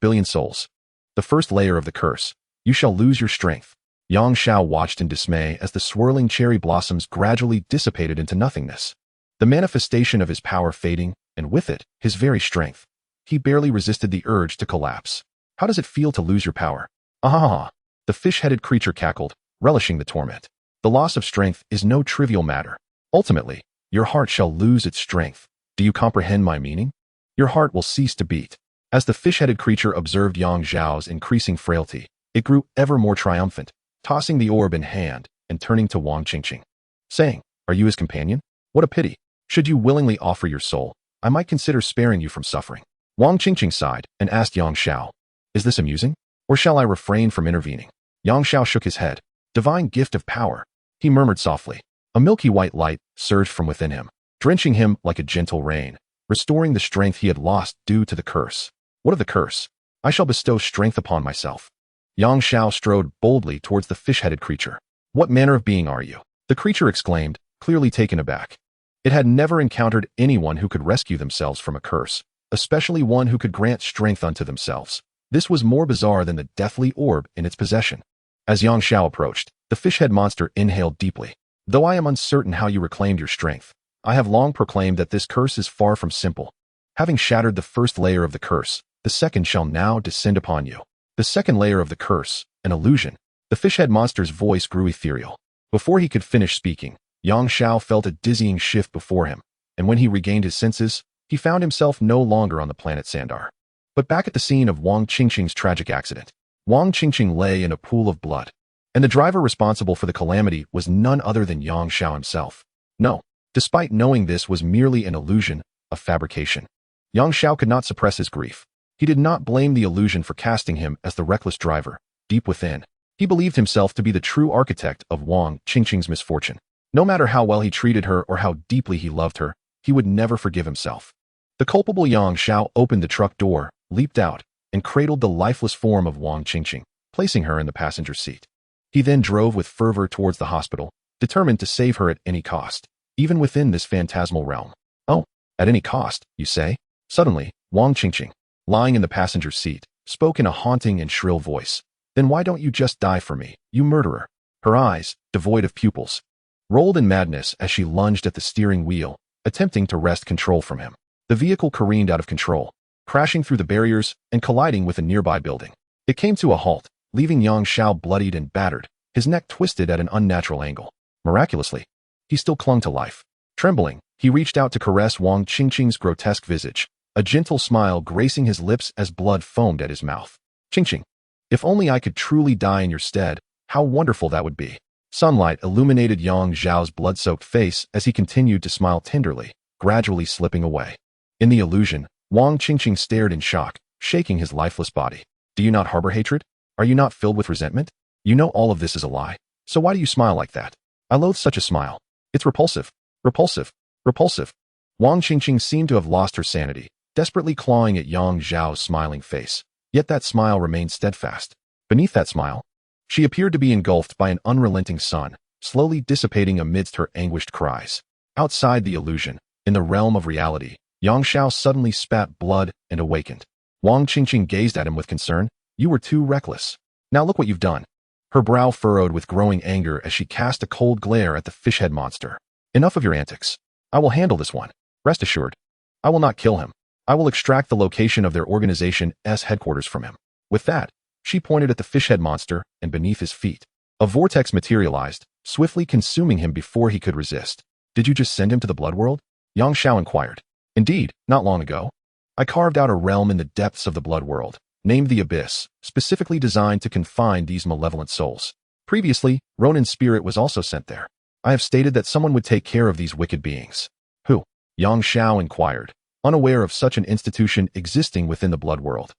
billion souls. The first layer of the curse. You shall lose your strength. Yang Xiao watched in dismay as the swirling cherry blossoms gradually dissipated into nothingness. The manifestation of his power fading, and with it, his very strength. He barely resisted the urge to collapse. How does it feel to lose your power? Ah! The fish-headed creature cackled, relishing the torment. The loss of strength is no trivial matter. Ultimately, your heart shall lose its strength. Do you comprehend my meaning? Your heart will cease to beat. As the fish-headed creature observed Yang Xiao's increasing frailty, it grew ever more triumphant, tossing the orb in hand and turning to Wang Qingqing, saying, "Are you his companion? What a pity. Should you willingly offer your soul, I might consider sparing you from suffering." Wang Qingqing sighed and asked Yang Xiao, "Is this amusing? Or shall I refrain from intervening?" Yang Xiao shook his head. "Divine gift of power," he murmured softly. A milky white light surged from within him, drenching him like a gentle rain, restoring the strength he had lost due to the curse. What of the curse? I shall bestow strength upon myself. Yang Xiao strode boldly towards the fish-headed creature. "What manner of being are you?" the creature exclaimed, clearly taken aback. It had never encountered anyone who could rescue themselves from a curse, especially one who could grant strength unto themselves. This was more bizarre than the deathly orb in its possession. As Yang Xiao approached, the fish-head monster inhaled deeply. "Though I am uncertain how you reclaimed your strength, I have long proclaimed that this curse is far from simple. Having shattered the first layer of the curse, the second shall now descend upon you. The second layer of the curse, an illusion." The fish-head monster's voice grew ethereal. Before he could finish speaking, Yang Xiao felt a dizzying shift before him, and when he regained his senses, he found himself no longer on the planet Sandar, but back at the scene of Wang Qingqing's tragic accident. Wang Qingqing lay in a pool of blood, and the driver responsible for the calamity was none other than Yang Xiao himself. No, despite knowing this was merely an illusion, a fabrication, Yang Xiao could not suppress his grief. He did not blame the illusion for casting him as the reckless driver. Deep within, he believed himself to be the true architect of Wang Qingqing's misfortune. No matter how well he treated her or how deeply he loved her, he would never forgive himself. The culpable Yang Xiao opened the truck door, leaped out, and cradled the lifeless form of Wang Qingqing, placing her in the passenger seat. He then drove with fervor towards the hospital, determined to save her at any cost, even within this phantasmal realm. "Oh, at any cost, you say?" Suddenly, Wang Qingqing, lying in the passenger seat, spoke in a haunting and shrill voice. "Then why don't you just die for me, you murderer?" Her eyes, devoid of pupils, rolled in madness as she lunged at the steering wheel, attempting to wrest control from him. The vehicle careened out of control, crashing through the barriers and colliding with a nearby building. It came to a halt, leaving Yang Xiao bloodied and battered, his neck twisted at an unnatural angle. Miraculously, he still clung to life. Trembling, he reached out to caress Wang Qingqing's grotesque visage, a gentle smile gracing his lips as blood foamed at his mouth. "Qingqing, if only I could truly die in your stead, how wonderful that would be." Sunlight illuminated Yang Xiao's blood-soaked face as he continued to smile tenderly, gradually slipping away. In the illusion, Wang Qingqing stared in shock, shaking his lifeless body. "Do you not harbor hatred? Are you not filled with resentment? You know all of this is a lie. So why do you smile like that? I loathe such a smile. It's repulsive. Repulsive. Repulsive." Wang Qingqing seemed to have lost her sanity, desperately clawing at Yang Xiao's smiling face. Yet that smile remained steadfast. Beneath that smile, she appeared to be engulfed by an unrelenting sun, slowly dissipating amidst her anguished cries. Outside the illusion, in the realm of reality, Yang Xiao suddenly spat blood and awakened. Wang Qingqing gazed at him with concern. "You were too reckless. Now look what you've done." Her brow furrowed with growing anger as she cast a cold glare at the fish-head monster. "Enough of your antics. I will handle this one. Rest assured. I will not kill him. I will extract the location of their organization's headquarters from him." With that, she pointed at the fish-head monster, and beneath his feet, a vortex materialized, swiftly consuming him before he could resist. "Did you just send him to the blood world?" Yang Xiao inquired. "Indeed, not long ago. I carved out a realm in the depths of the blood world, named the Abyss, specifically designed to confine these malevolent souls. Previously, Ronin's spirit was also sent there. I have stated that someone would take care of these wicked beings." "Who?" Yang Xiao inquired, unaware of such an institution existing within the blood world,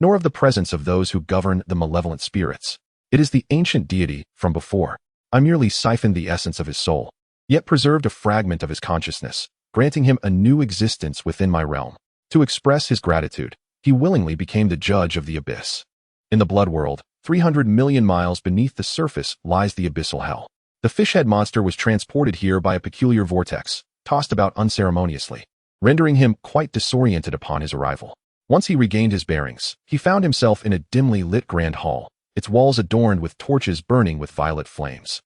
nor of the presence of those who govern the malevolent spirits. "It is the ancient deity from before. I merely siphoned the essence of his soul, yet preserved a fragment of his consciousness, granting him a new existence within my realm. To express his gratitude, he willingly became the judge of the abyss. In the blood world, 300 million miles beneath the surface lies the abyssal hell. The fish-head monster was transported here by a peculiar vortex, tossed about unceremoniously, rendering him quite disoriented upon his arrival. Once he regained his bearings, he found himself in a dimly lit grand hall, its walls adorned with torches burning with violet flames.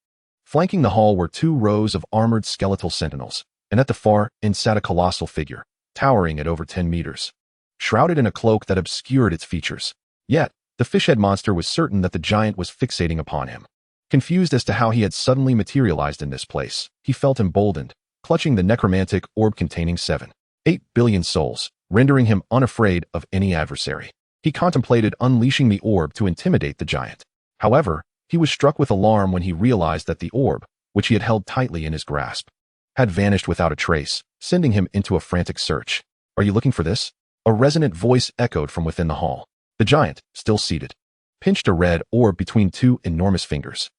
Flanking the hall were 2 rows of armored skeletal sentinels, and at the far end sat a colossal figure, towering at over 10 meters. Shrouded in a cloak that obscured its features. Yet, the fish-head monster was certain that the giant was fixating upon him. Confused as to how he had suddenly materialized in this place, he felt emboldened, clutching the necromantic orb containing 7.8 billion souls, rendering him unafraid of any adversary. He contemplated unleashing the orb to intimidate the giant. However, he was struck with alarm when he realized that the orb, which he had held tightly in his grasp, had vanished without a trace, sending him into a frantic search. "Are you looking for this?" A resonant voice echoed from within the hall. The giant, still seated, pinched a red orb between 2 enormous fingers.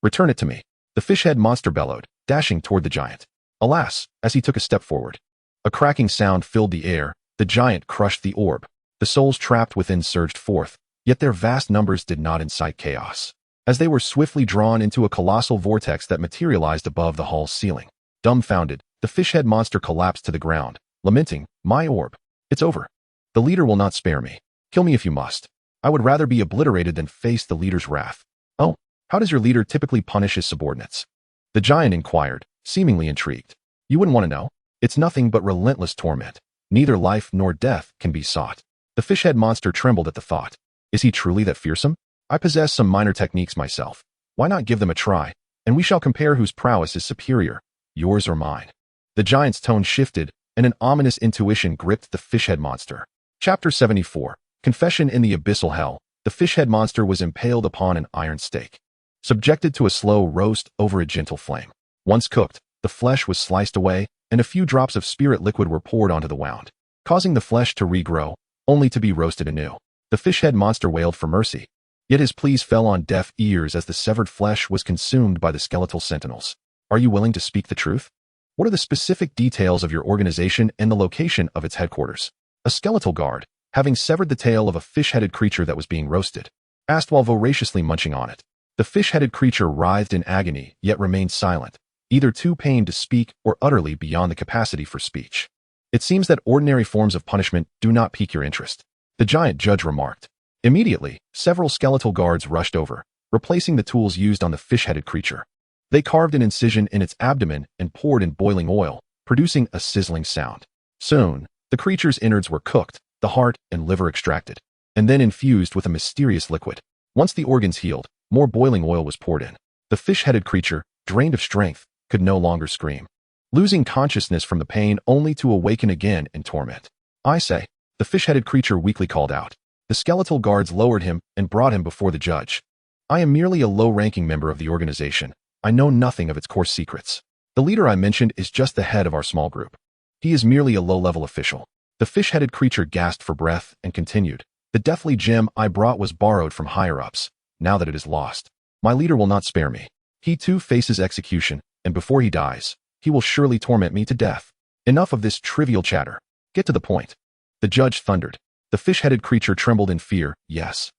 Return it to me," the fish-head monster bellowed, dashing toward the giant. Alas, as he took a step forward, a cracking sound filled the air. The giant crushed the orb. The souls trapped within surged forth, yet their vast numbers did not incite chaos, as they were swiftly drawn into a colossal vortex that materialized above the hall's ceiling. Dumbfounded, the fish-head monster collapsed to the ground, lamenting, "My orb. It's over. The leader will not spare me. Kill me if you must. I would rather be obliterated than face the leader's wrath." "Oh, how does your leader typically punish his subordinates?" the giant inquired, seemingly intrigued. "You wouldn't want to know? It's nothing but relentless torment. Neither life nor death can be sought." The fish-head monster trembled at the thought. Is he truly that fearsome? I possess some minor techniques myself. Why not give them a try, and we shall compare whose prowess is superior, yours or mine. The giant's tone shifted, and an ominous intuition gripped the fish-head monster. Chapter 74. Confession in the Abyssal Hell. The fish-head monster was impaled upon an iron stake, subjected to a slow roast over a gentle flame. Once cooked, the flesh was sliced away, and a few drops of spirit liquid were poured onto the wound, causing the flesh to regrow, only to be roasted anew. The fish-head monster wailed for mercy, yet his pleas fell on deaf ears as the severed flesh was consumed by the skeletal sentinels. "Are you willing to speak the truth? What are the specific details of your organization and the location of its headquarters?" A skeletal guard, having severed the tail of a fish-headed creature that was being roasted, asked while voraciously munching on it. The fish-headed creature writhed in agony, yet remained silent, either too pained to speak or utterly beyond the capacity for speech. "It seems that ordinary forms of punishment do not pique your interest," the giant judge remarked. Immediately, several skeletal guards rushed over, replacing the tools used on the fish-headed creature. They carved an incision in its abdomen and poured in boiling oil, producing a sizzling sound. Soon, the creature's innards were cooked, the heart and liver extracted, and then infused with a mysterious liquid. Once the organs healed, more boiling oil was poured in. The fish-headed creature, drained of strength, could no longer scream, losing consciousness from the pain only to awaken again in torment. "I say," the fish-headed creature weakly called out. The skeletal guards lowered him and brought him before the judge. "I am merely a low-ranking member of the organization. I know nothing of its core secrets. The leader I mentioned is just the head of our small group. He is merely a low-level official." The fish-headed creature gasped for breath and continued. "The deathly gem I brought was borrowed from higher-ups. Now that it is lost, my leader will not spare me. He too faces execution, and before he dies, he will surely torment me to death. Enough of this trivial chatter. Get to the point." The judge thundered. The fish-headed creature trembled in fear. Yes.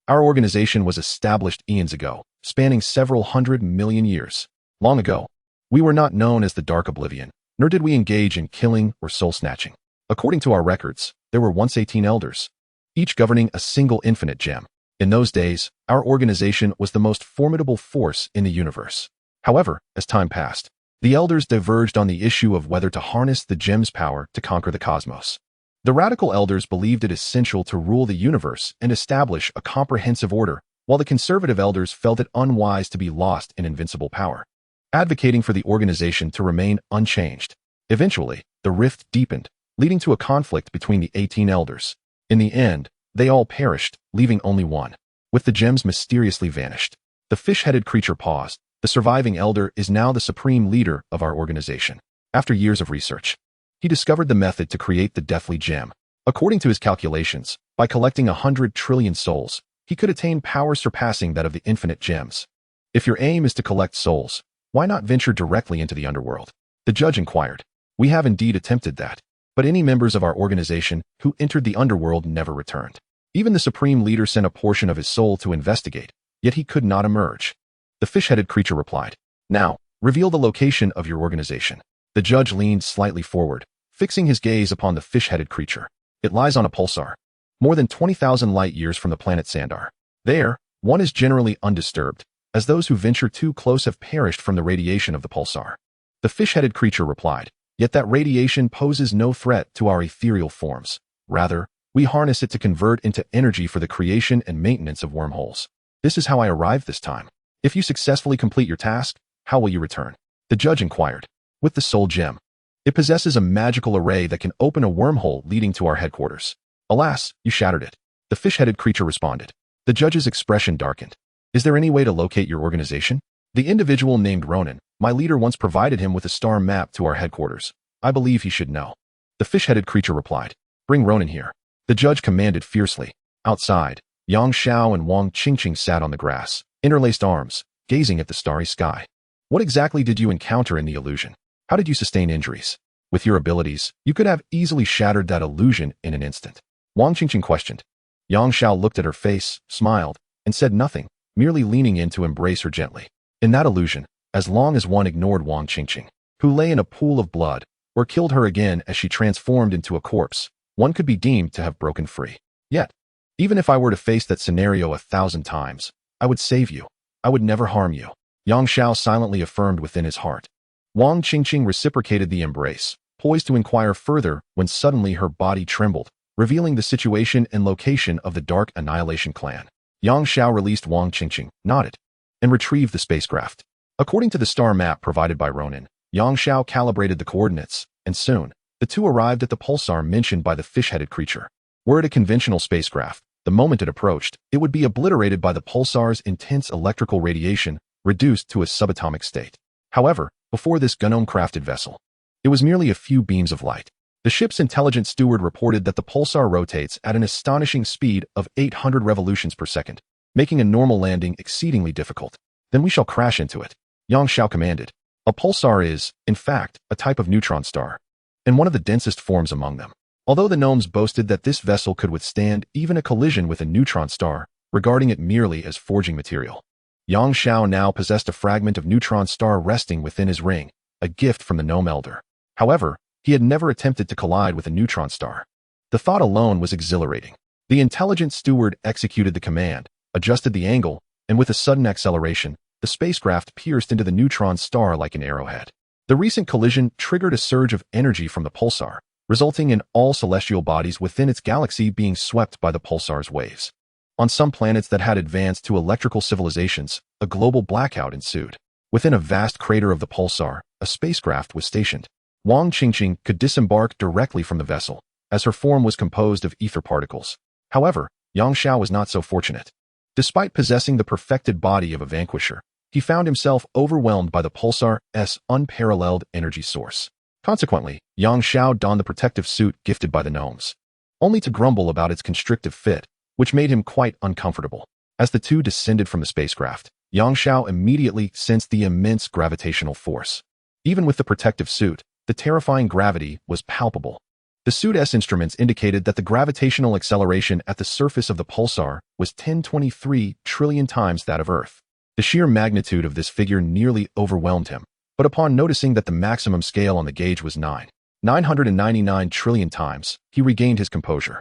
Our organization was established eons ago, spanning several 100 million years. Long ago, we were not known as the Dark Oblivion, nor did we engage in killing or soul-snatching. According to our records, there were once 18 elders, each governing a single infinite gem. In those days, our organization was the most formidable force in the universe. However, as time passed, the elders diverged on the issue of whether to harness the gem's power to conquer the cosmos. The radical elders believed it essential to rule the universe and establish a comprehensive order, while the conservative elders felt it unwise to be lost in invincible power, advocating for the organization to remain unchanged. Eventually, the rift deepened, leading to a conflict between the 18 elders. In the end, they all perished, leaving only one. With the gems mysteriously vanished, the fish-headed creature paused. The surviving elder is now the supreme leader of our organization. After years of research, he discovered the method to create the deathly gem. According to his calculations, by collecting 100 trillion souls, he could attain power surpassing that of the infinite gems. "If your aim is to collect souls, why not venture directly into the underworld?" the judge inquired. We have indeed attempted that. But any members of our organization who entered the underworld never returned. Even the supreme leader sent a portion of his soul to investigate, yet he could not emerge. The fish-headed creature replied, "Now, reveal the location of your organization." The judge leaned slightly forward, fixing his gaze upon the fish-headed creature. It lies on a pulsar, more than 20,000 light-years from the planet Sandar. There, one is generally undisturbed, as those who venture too close have perished from the radiation of the pulsar. The fish-headed creature replied, "Yet that radiation poses no threat to our ethereal forms. Rather, we harness it to convert into energy for the creation and maintenance of wormholes. This is how I arrived this time. If you successfully complete your task, how will you return?" The judge inquired. "With the soul gem. It possesses a magical array that can open a wormhole leading to our headquarters." "Alas, you shattered it," the fish-headed creature responded. The judge's expression darkened. "Is there any way to locate your organization?" The individual named Ronin, my leader, once provided him with a star map to our headquarters. I believe he should know. The fish-headed creature replied. "Bring Ronin here." The judge commanded fiercely. Outside, Yang Xiao and Wang Qingqing sat on the grass, interlaced arms, gazing at the starry sky. "What exactly did you encounter in the illusion? How did you sustain injuries? With your abilities, you could have easily shattered that illusion in an instant." Wang Qingqing questioned. Yang Xiao looked at her face, smiled, and said nothing, merely leaning in to embrace her gently. In that illusion, as long as one ignored Wang Qingqing, who lay in a pool of blood, or killed her again as she transformed into a corpse, one could be deemed to have broken free. Yet, even if I were to face that scenario 1,000 times, I would save you. I would never harm you, Yang Xiao silently affirmed within his heart. Wang Qingqing reciprocated the embrace, poised to inquire further when suddenly her body trembled, revealing the situation and location of the Dark Annihilation clan. Yang Xiao released Wang Qingqing, nodded, and retrieved the spacecraft. According to the star map provided by Ronin, Yang Xiao calibrated the coordinates, and soon, the two arrived at the pulsar mentioned by the fish-headed creature. Were it a conventional spacecraft, the moment it approached, it would be obliterated by the pulsar's intense electrical radiation, reduced to a subatomic state. However, before this gnome-crafted vessel, it was merely a few beams of light. The ship's intelligent steward reported that the pulsar rotates at an astonishing speed of 800 revolutions per second, making a normal landing exceedingly difficult. "Then we shall crash into it," Yang Xiao commanded. A pulsar is, in fact, a type of neutron star, and one of the densest forms among them. Although the gnomes boasted that this vessel could withstand even a collision with a neutron star, regarding it merely as forging material, Yang Xiao now possessed a fragment of neutron star resting within his ring, a gift from the gnome elder. However, he had never attempted to collide with a neutron star. The thought alone was exhilarating. The intelligent steward executed the command, adjusted the angle, and with a sudden acceleration, the spacecraft pierced into the neutron star like an arrowhead. The recent collision triggered a surge of energy from the pulsar, resulting in all celestial bodies within its galaxy being swept by the pulsar's waves. On some planets that had advanced to electrical civilizations, a global blackout ensued. Within a vast crater of the pulsar, a spacecraft was stationed. Wang Qingqing could disembark directly from the vessel, as her form was composed of ether particles. However, Yang Xiao was not so fortunate. Despite possessing the perfected body of a vanquisher, he found himself overwhelmed by the pulsar's unparalleled energy source. Consequently, Yang Xiao donned the protective suit gifted by the gnomes, only to grumble about its constrictive fit, which made him quite uncomfortable. As the two descended from the spacecraft, Yang Xiao immediately sensed the immense gravitational force. Even with the protective suit, the terrifying gravity was palpable. The suit's instruments indicated that the gravitational acceleration at the surface of the pulsar was 1023 trillion times that of Earth. The sheer magnitude of this figure nearly overwhelmed him, but upon noticing that the maximum scale on the gauge was 999 trillion times, he regained his composure.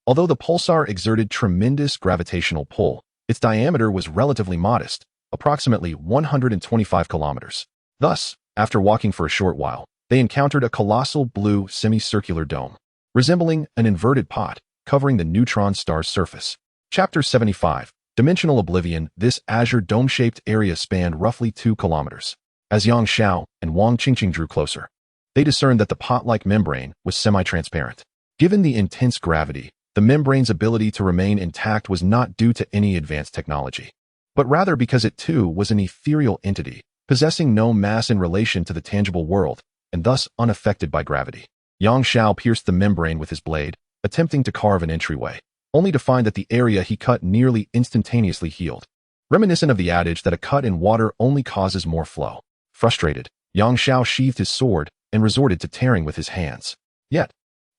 Although the pulsar exerted tremendous gravitational pull, its diameter was relatively modest, approximately 125 kilometers. Thus, after walking for a short while, they encountered a colossal blue semicircular dome, resembling an inverted pot, covering the neutron star's surface. Chapter 75, Dimensional Oblivion. This azure dome-shaped area spanned roughly 2 kilometers. As Yang Xiao and Wang Qingqing drew closer, they discerned that the pot-like membrane was semi-transparent. Given the intense gravity, the membrane's ability to remain intact was not due to any advanced technology, but rather because it too was an ethereal entity, possessing no mass in relation to the tangible world, and thus unaffected by gravity. Yang Xiao pierced the membrane with his blade, attempting to carve an entryway, only to find that the area he cut nearly instantaneously healed. Reminiscent of the adage that a cut in water only causes more flow. Frustrated, Yang Xiao sheathed his sword and resorted to tearing with his hands. Yet,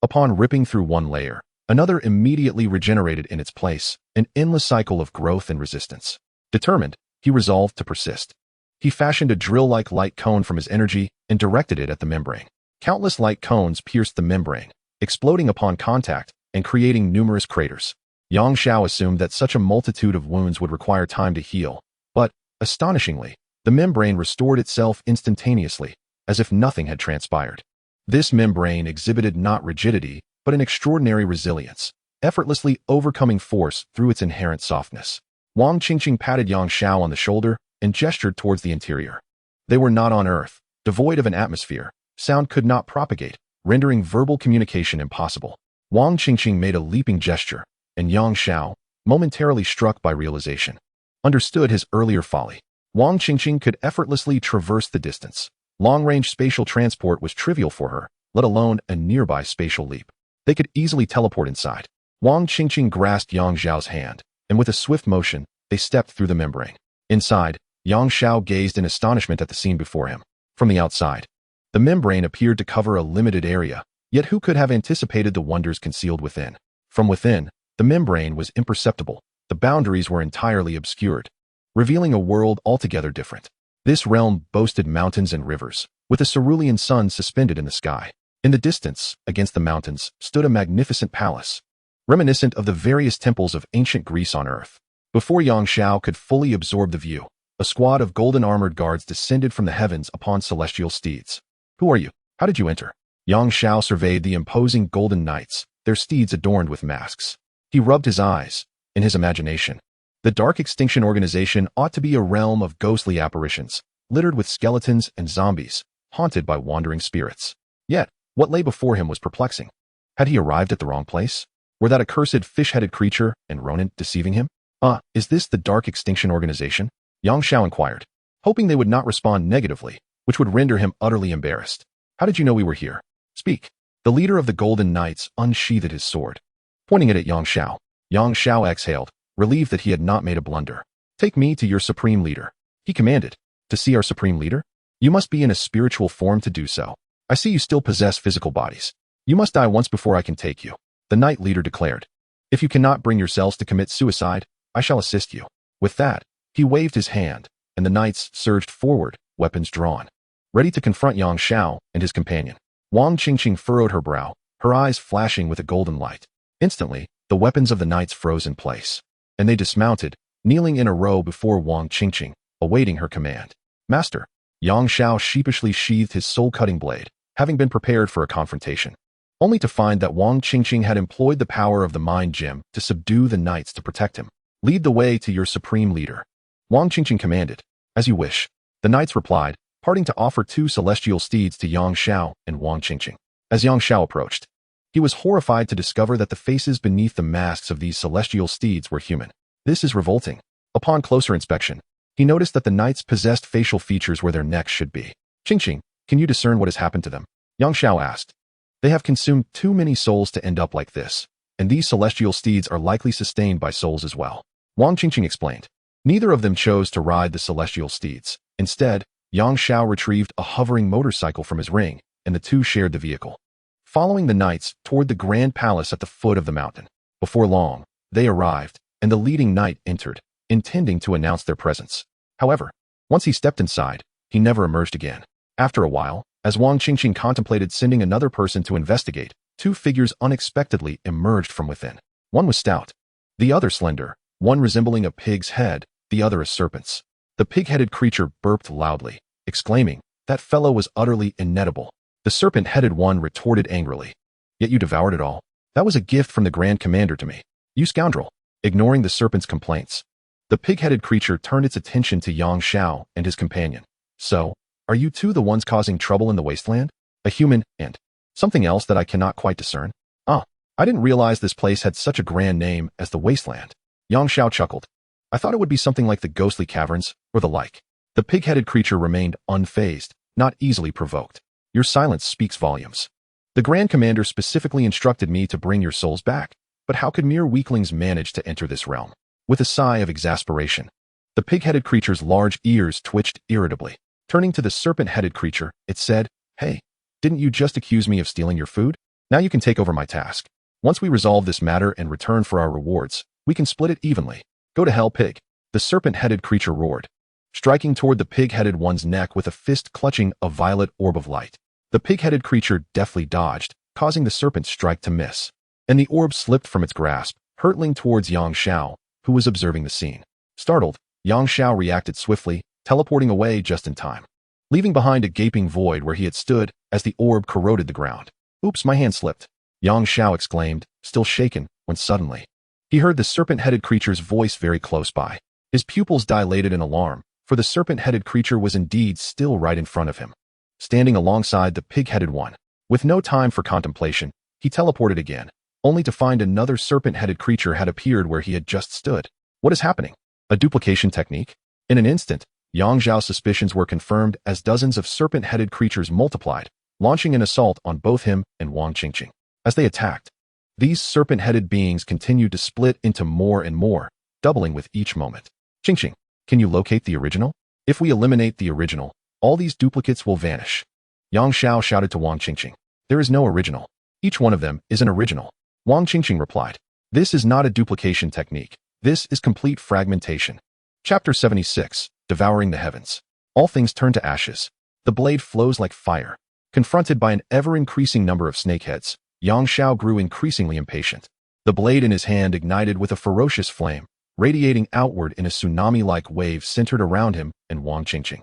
upon ripping through one layer, another immediately regenerated in its place, an endless cycle of growth and resistance. Determined, he resolved to persist. He fashioned a drill-like light cone from his energy and directed it at the membrane. Countless light cones pierced the membrane, exploding upon contact and creating numerous craters. Yang Xiao assumed that such a multitude of wounds would require time to heal, but, astonishingly, the membrane restored itself instantaneously, as if nothing had transpired. This membrane exhibited not rigidity, but an extraordinary resilience, effortlessly overcoming force through its inherent softness. Wang Qingqing patted Yang Xiao on the shoulder and gestured towards the interior. They were not on Earth, devoid of an atmosphere. Sound could not propagate, rendering verbal communication impossible. Wang Qingqing made a leaping gesture, and Yang Xiao, momentarily struck by realization, understood his earlier folly. Wang Qingqing could effortlessly traverse the distance. Long-range spatial transport was trivial for her, let alone a nearby spatial leap. They could easily teleport inside. Wang Qingqing grasped Yang Xiao's hand, and with a swift motion, they stepped through the membrane. Inside, Yang Xiao gazed in astonishment at the scene before him. From the outside, the membrane appeared to cover a limited area, yet who could have anticipated the wonders concealed within? From within, the membrane was imperceptible. The boundaries were entirely obscured, revealing a world altogether different. This realm boasted mountains and rivers, with a cerulean sun suspended in the sky. In the distance, against the mountains, stood a magnificent palace, reminiscent of the various temples of ancient Greece on Earth. Before Yang Xiao could fully absorb the view, a squad of golden armored guards descended from the heavens upon celestial steeds. Who are you? How did you enter? Yang Xiao surveyed the imposing golden knights, their steeds adorned with masks. He rubbed his eyes. In his imagination, the Dark Extinction Organization ought to be a realm of ghostly apparitions, littered with skeletons and zombies, haunted by wandering spirits. Yet, what lay before him was perplexing. Had he arrived at the wrong place? Were that accursed fish-headed creature and Ronin deceiving him? Is this the Dark Extinction Organization? Yang Xiao inquired, hoping they would not respond negatively, which would render him utterly embarrassed. How did you know we were here? Speak. The leader of the Golden Knights unsheathed his sword, pointing it at Yang Xiao. Yang Xiao exhaled, relieved that he had not made a blunder. Take me to your supreme leader, he commanded. To see our supreme leader? You must be in a spiritual form to do so. I see you still possess physical bodies. You must die once before I can take you, the knight leader declared. If you cannot bring yourselves to commit suicide, I shall assist you. With that, he waved his hand, and the knights surged forward, weapons drawn, ready to confront Yang Xiao and his companion. Wang Qingqing furrowed her brow, her eyes flashing with a golden light. Instantly, the weapons of the knights froze in place, and they dismounted, kneeling in a row before Wang Qingqing, awaiting her command. Master. Yang Xiao sheepishly sheathed his soul-cutting blade, having been prepared for a confrontation, only to find that Wang Qingqing had employed the power of the mind gem to subdue the knights to protect him. Lead the way to your supreme leader, Wang Qingqing commanded. As you wish, the knights replied, parting to offer 2 celestial steeds to Yang Xiao and Wang Qingqing. As Yang Xiao approached, he was horrified to discover that the faces beneath the masks of these celestial steeds were human. This is revolting. Upon closer inspection, he noticed that the knights possessed facial features where their necks should be. Qingqing, can you discern what has happened to them? Yang Xiao asked. They have consumed too many souls to end up like this, and these celestial steeds are likely sustained by souls as well. Wang Qingqing explained. Neither of them chose to ride the celestial steeds. Instead, Yang Xiao retrieved a hovering motorcycle from his ring, and the two shared the vehicle, following the knights toward the grand palace at the foot of the mountain. Before long, they arrived, and the leading knight entered, intending to announce their presence. However, once he stepped inside, he never emerged again. After a while, as Wang Qingqing contemplated sending another person to investigate, 2 figures unexpectedly emerged from within. One was stout, the other slender, one resembling a pig's head, the other a serpent's. The pig-headed creature burped loudly, exclaiming, "That fellow was utterly inedible." The serpent-headed one retorted angrily, "Yet you devoured it all. That was a gift from the Grand Commander to me. You scoundrel." Ignoring the serpent's complaints, the pig-headed creature turned its attention to Yang Xiao and his companion. "So, are you two the ones causing trouble in the wasteland? A human, and something else that I cannot quite discern? I didn't realize this place had such a grand name as the wasteland." Yang Xiao chuckled. "I thought it would be something like the ghostly caverns, or the like." The pig-headed creature remained unfazed, not easily provoked. "Your silence speaks volumes. The Grand Commander specifically instructed me to bring your souls back, but how could mere weaklings manage to enter this realm?" With a sigh of exasperation, the pig-headed creature's large ears twitched irritably. Turning to the serpent-headed creature, it said, "Hey, Didn't you just accuse me of stealing your food? Now you can take over my task. Once we resolve this matter and return for our rewards, we can split it evenly. Go to hell, pig. The serpent-headed creature roared, striking toward the pig-headed one's neck with a fist clutching a violet orb of light. The pig-headed creature deftly dodged, causing the serpent's strike to miss, and the orb slipped from its grasp, hurtling towards Yang Xiao, who was observing the scene. Startled, Yang Xiao reacted swiftly, teleporting away just in time, leaving behind a gaping void where he had stood as the orb corroded the ground. Oops, my hand slipped, Yang Xiao exclaimed, still shaken, when suddenly he heard the serpent-headed creature's voice very close by. His pupils dilated in alarm, for the serpent-headed creature was indeed still right in front of him, standing alongside the pig-headed one. With no time for contemplation, he teleported again, only to find another serpent-headed creature had appeared where he had just stood. What is happening? A duplication technique? In an instant, Yang Zhao's suspicions were confirmed as dozens of serpent-headed creatures multiplied, launching an assault on both him and Wang Qingqing. As they attacked, these serpent-headed beings continued to split into more and more, doubling with each moment. Qingqing, can you locate the original? If we eliminate the original, all these duplicates will vanish. Yang Xiao shouted to Wang Qingqing. There is no original. Each one of them is an original. Wang Qingqing replied. This is not a duplication technique. This is complete fragmentation. Chapter 76, Devouring the Heavens. All things turn to ashes. The blade flows like fire. Confronted by an ever-increasing number of snakeheads, Yang Xiao grew increasingly impatient. The blade in his hand ignited with a ferocious flame, radiating outward in a tsunami-like wave centered around him and Wang Qingqing.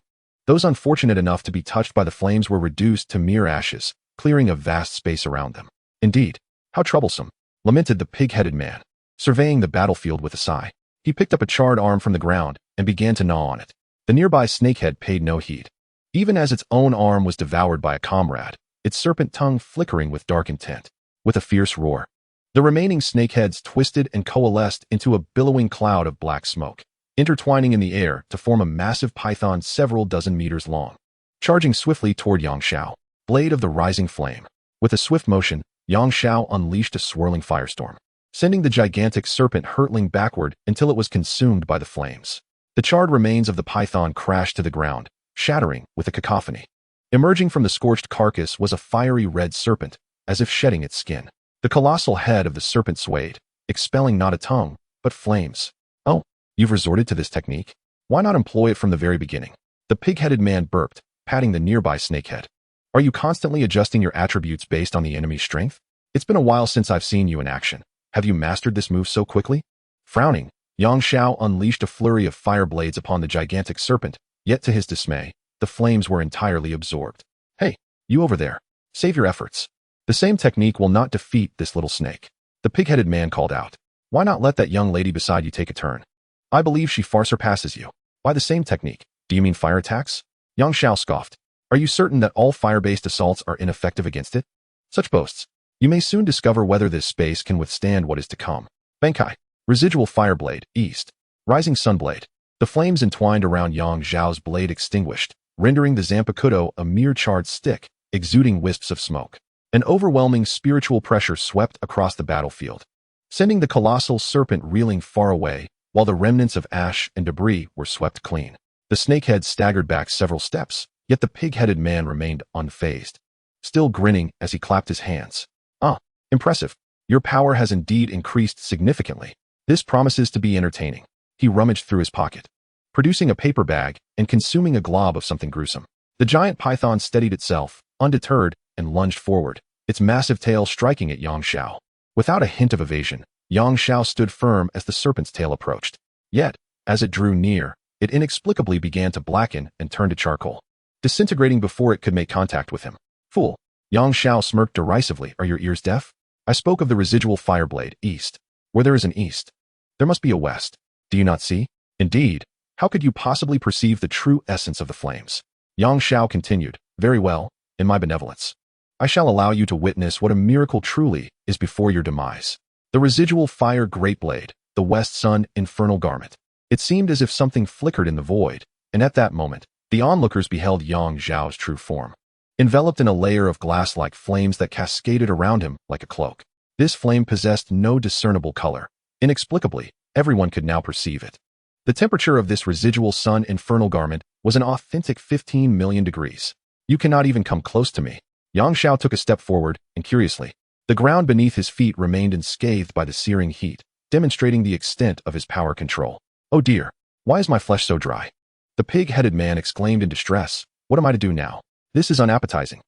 Those unfortunate enough to be touched by the flames were reduced to mere ashes, clearing a vast space around them. Indeed, how troublesome, lamented the pig-headed man, surveying the battlefield with a sigh. He picked up a charred arm from the ground and began to gnaw on it. The nearby snakehead paid no heed. Even as its own arm was devoured by a comrade, its serpent tongue flickering with dark intent. With a fierce roar, the remaining snakeheads twisted and coalesced into a billowing cloud of black smoke, intertwining in the air to form a massive python several dozen meters long. Charging swiftly toward Yang Xiao, blade of the rising flame. With a swift motion, Yang Xiao unleashed a swirling firestorm, sending the gigantic serpent hurtling backward until it was consumed by the flames. The charred remains of the python crashed to the ground, shattering with a cacophony. Emerging from the scorched carcass was a fiery red serpent, as if shedding its skin. The colossal head of the serpent swayed, expelling not a tongue, but flames. Oh, you've resorted to this technique? Why not employ it from the very beginning? The pig-headed man burped, patting the nearby snakehead. Are you constantly adjusting your attributes based on the enemy's strength? It's been a while since I've seen you in action. Have you mastered this move so quickly? Frowning, Yang Xiao unleashed a flurry of fire blades upon the gigantic serpent, yet to his dismay, the flames were entirely absorbed. Hey, you over there, save your efforts. The same technique will not defeat this little snake. The pig-headed man called out. Why not let that young lady beside you take a turn? I believe she far surpasses you. By the same technique, do you mean fire attacks? Yang Xiao scoffed. Are you certain that all fire-based assaults are ineffective against it? Such boasts. You may soon discover whether this space can withstand what is to come. Bankai. Residual fireblade, east. Rising sunblade. The flames entwined around Yang Xiao's blade extinguished, rendering the Zanpakutō a mere charred stick, exuding wisps of smoke. An overwhelming spiritual pressure swept across the battlefield, sending the colossal serpent reeling far away, while the remnants of ash and debris were swept clean. The snakehead staggered back several steps, yet the pig-headed man remained unfazed, still grinning as he clapped his hands. Ah, impressive. Your power has indeed increased significantly. This promises to be entertaining. He rummaged through his pocket, producing a paper bag and consuming a glob of something gruesome. The giant python steadied itself, undeterred, and lunged forward, its massive tail striking at Yang Xiao. Without a hint of evasion, Yang Xiao stood firm as the serpent's tail approached. Yet, as it drew near, it inexplicably began to blacken and turn to charcoal, disintegrating before it could make contact with him. Fool! Yang Xiao smirked derisively. Are your ears deaf? I spoke of the residual fireblade, east. Where there is an east, there must be a west. Do you not see? Indeed, how could you possibly perceive the true essence of the flames? Yang Xiao continued. Very well, in my benevolence, I shall allow you to witness what a miracle truly is before your demise. The residual fire great blade, the west sun infernal garment. It seemed as if something flickered in the void, and at that moment, the onlookers beheld Yang Xiao's true form, enveloped in a layer of glass-like flames that cascaded around him like a cloak. This flame possessed no discernible color. Inexplicably, everyone could now perceive it. The temperature of this residual sun infernal garment was an authentic 15 million degrees. You cannot even come close to me. Yang Xiao took a step forward, and curiously, the ground beneath his feet remained unscathed by the searing heat, demonstrating the extent of his power control. Oh dear, why is my flesh so dry? The pig-headed man exclaimed in distress. What am I to do now? This is unappetizing.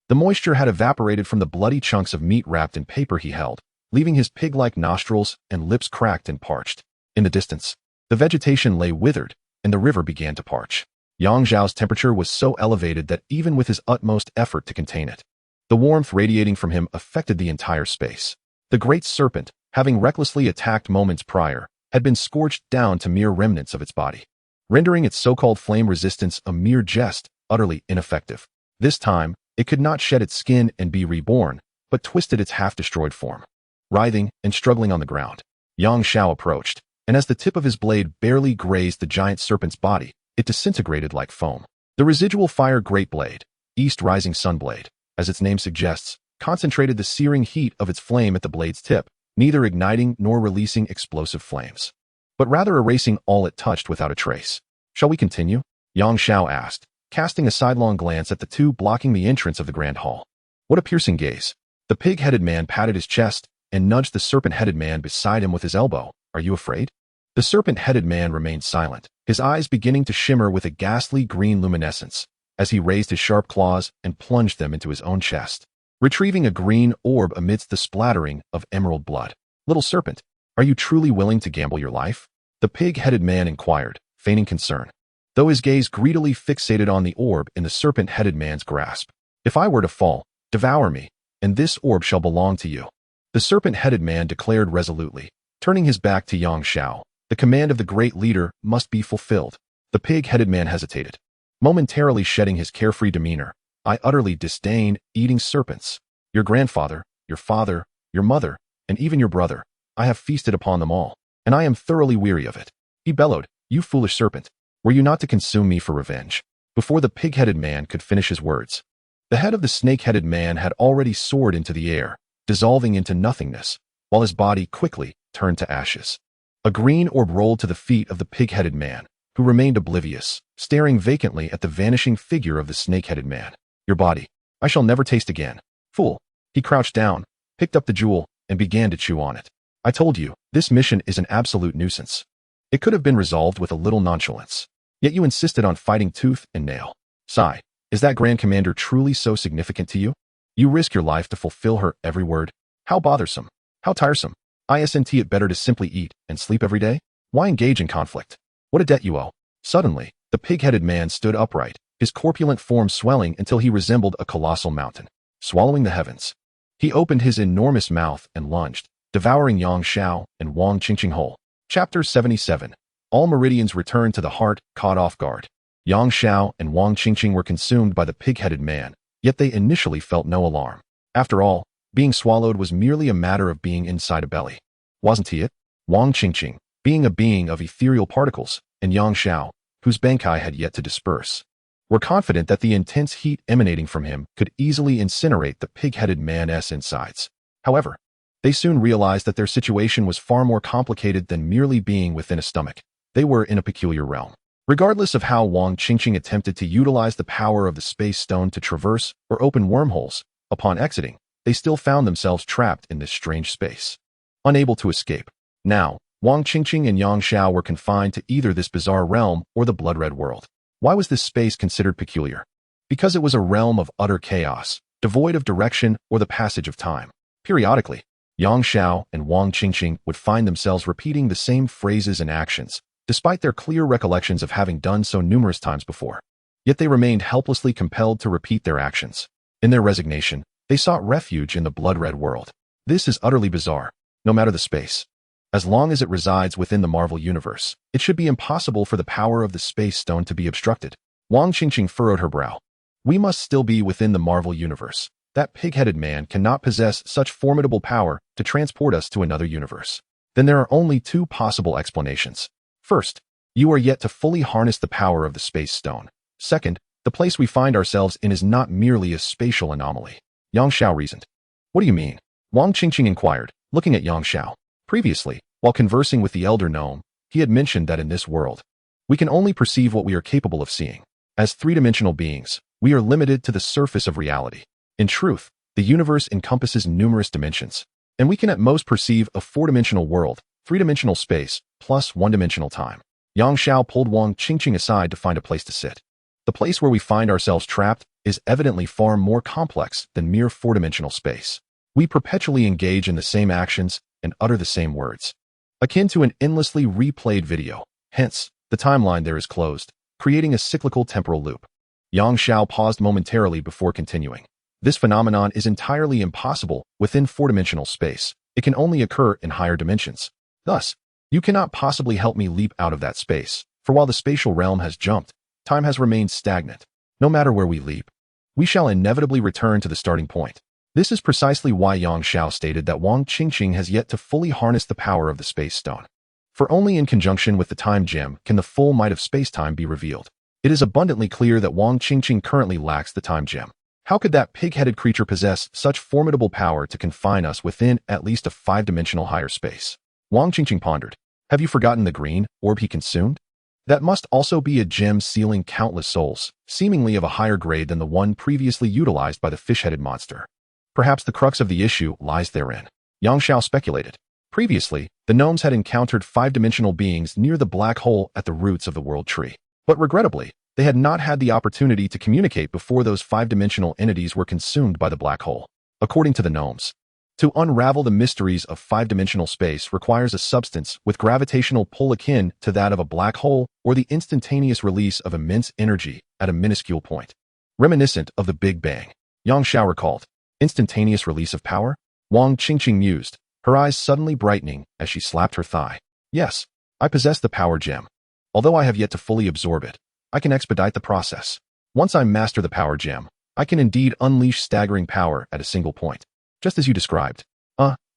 The moisture had evaporated from the bloody chunks of meat wrapped in paper he held, leaving his pig-like nostrils and lips cracked and parched. In the distance, the vegetation lay withered, and the river began to parch. Yang Zhao's temperature was so elevated that even with his utmost effort to contain it, the warmth radiating from him affected the entire space. The great serpent, having recklessly attacked moments prior, had been scorched down to mere remnants of its body, rendering its so-called flame resistance a mere jest, utterly ineffective. This time, it could not shed its skin and be reborn, but twisted its half-destroyed form. Writhing and struggling on the ground, Yang Xiao approached, and as the tip of his blade barely grazed the giant serpent's body, it disintegrated like foam. The residual fire great blade, East Rising Sunblade, as its name suggests, concentrated the searing heat of its flame at the blade's tip, neither igniting nor releasing explosive flames, but rather erasing all it touched without a trace. Shall we continue? Yang Xiao asked, casting a sidelong glance at the two blocking the entrance of the grand hall. What a piercing gaze. The pig-headed man patted his chest and nudged the serpent-headed man beside him with his elbow. Are you afraid? The serpent-headed man remained silent, his eyes beginning to shimmer with a ghastly green luminescence, as he raised his sharp claws and plunged them into his own chest, retrieving a green orb amidst the splattering of emerald blood. Little serpent, are you truly willing to gamble your life? The pig-headed man inquired, feigning concern, though his gaze greedily fixated on the orb in the serpent-headed man's grasp. If I were to fall, devour me, and this orb shall belong to you. The serpent-headed man declared resolutely, turning his back to Yang Xiao. The command of the great leader must be fulfilled. The pig-headed man hesitated, momentarily shedding his carefree demeanor. I utterly disdain eating serpents. Your grandfather, your father, your mother, and even your brother, I have feasted upon them all, and I am thoroughly weary of it. He bellowed, you foolish serpent, were you not to consume me for revenge? Before the pig-headed man could finish his words, the head of the snake-headed man had already soared into the air, dissolving into nothingness, while his body quickly turned to ashes. A green orb rolled to the feet of the pig-headed man, who remained oblivious, staring vacantly at the vanishing figure of the snake-headed man. Your body, I shall never taste again. Fool. He crouched down, picked up the jewel, and began to chew on it. I told you, this mission is an absolute nuisance. It could have been resolved with a little nonchalance, yet you insisted on fighting tooth and nail. Sigh, is that Grand Commander truly so significant to you? You risk your life to fulfill her every word. How bothersome. How tiresome. Isn't it better to simply eat and sleep every day? Why engage in conflict? What a debt you owe. Suddenly, the pig-headed man stood upright, his corpulent form swelling until he resembled a colossal mountain, swallowing the heavens. He opened his enormous mouth and lunged, devouring Yang Xiao and Wang Qingqing whole. Chapter 77. All meridians returned to the heart, caught off guard. Yang Xiao and Wang Qingqing were consumed by the pig-headed man, yet they initially felt no alarm. After all, being swallowed was merely a matter of being inside a belly. Wasn't he it? Wang Qingqing, being a being of ethereal particles, and Yang Xiao, whose Bankai had yet to disperse, were confident that the intense heat emanating from him could easily incinerate the pig-headed man's insides. However, they soon realized that their situation was far more complicated than merely being within a stomach. They were in a peculiar realm. Regardless of how Wang Qingqing attempted to utilize the power of the space stone to traverse or open wormholes, upon exiting, they still found themselves trapped in this strange space, unable to escape. Now, Wang Qingqing and Yang Xiao were confined to either this bizarre realm or the blood-red world. Why was this space considered peculiar? Because it was a realm of utter chaos, devoid of direction or the passage of time. Periodically, Yang Xiao and Wang Qingqing would find themselves repeating the same phrases and actions, despite their clear recollections of having done so numerous times before. Yet they remained helplessly compelled to repeat their actions. In their resignation, they sought refuge in the blood-red world. This is utterly bizarre, no matter the space. As long as it resides within the Marvel Universe, it should be impossible for the power of the Space Stone to be obstructed. Wang Qingqing furrowed her brow. We must still be within the Marvel Universe. That pig-headed man cannot possess such formidable power to transport us to another universe. Then there are only two possible explanations. First, you are yet to fully harness the power of the Space Stone. Second, the place we find ourselves in is not merely a spatial anomaly. Yang Xiao reasoned. What do you mean? Wang Qingqing inquired, looking at Yang Xiao. Previously, while conversing with the elder gnome, he had mentioned that in this world, we can only perceive what we are capable of seeing. As three-dimensional beings, we are limited to the surface of reality. In truth, the universe encompasses numerous dimensions, and we can at most perceive a four-dimensional world, three-dimensional space, plus one-dimensional time. Yang Xiao pulled Wang Qingqing aside to find a place to sit. The place where we find ourselves trapped is evidently far more complex than mere four-dimensional space. We perpetually engage in the same actions and utter the same words, akin to an endlessly replayed video. Hence, the timeline there is closed, creating a cyclical temporal loop. Yang Xiao paused momentarily before continuing. This phenomenon is entirely impossible within four-dimensional space. It can only occur in higher dimensions. Thus, you cannot possibly help me leap out of that space, for while the spatial realm has jumped, time has remained stagnant. No matter where we leap, we shall inevitably return to the starting point. This is precisely why Yang Xiao stated that Wang Qingqing has yet to fully harness the power of the space stone. For only in conjunction with the time gem can the full might of space-time be revealed. It is abundantly clear that Wang Qingqing currently lacks the time gem. How could that pig-headed creature possess such formidable power to confine us within at least a five-dimensional higher space? Wang Qingqing pondered. Have you forgotten the green orb he consumed? That must also be a gem sealing countless souls, seemingly of a higher grade than the one previously utilized by the fish-headed monster. Perhaps the crux of the issue lies therein. Yang Xiao speculated. Previously, the gnomes had encountered five-dimensional beings near the black hole at the roots of the world tree. But regrettably, they had not had the opportunity to communicate before those five-dimensional entities were consumed by the black hole. According to the gnomes, to unravel the mysteries of five-dimensional space requires a substance with gravitational pull akin to that of a black hole or the instantaneous release of immense energy at a minuscule point. Reminiscent of the Big Bang, Yang Xiao recalled. Instantaneous release of power? Wang Qingqing mused, her eyes suddenly brightening as she slapped her thigh. Yes, I possess the power gem. Although I have yet to fully absorb it, I can expedite the process. Once I master the power gem, I can indeed unleash staggering power at a single point. Just as you described.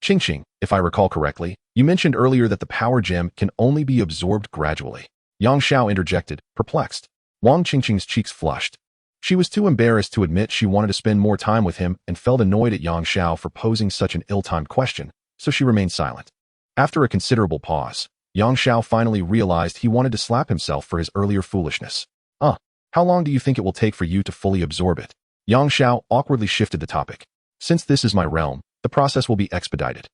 Qingqing, if I recall correctly, you mentioned earlier that the power gem can only be absorbed gradually. Yang Xiao interjected, perplexed. Wang Qingqing's cheeks flushed. She was too embarrassed to admit she wanted to spend more time with him and felt annoyed at Yang Xiao for posing such an ill-timed question, so she remained silent. After a considerable pause, Yang Xiao finally realized he wanted to slap himself for his earlier foolishness. How long do you think it will take for you to fully absorb it? Yang Xiao awkwardly shifted the topic. Since this is my realm, the process will be expedited.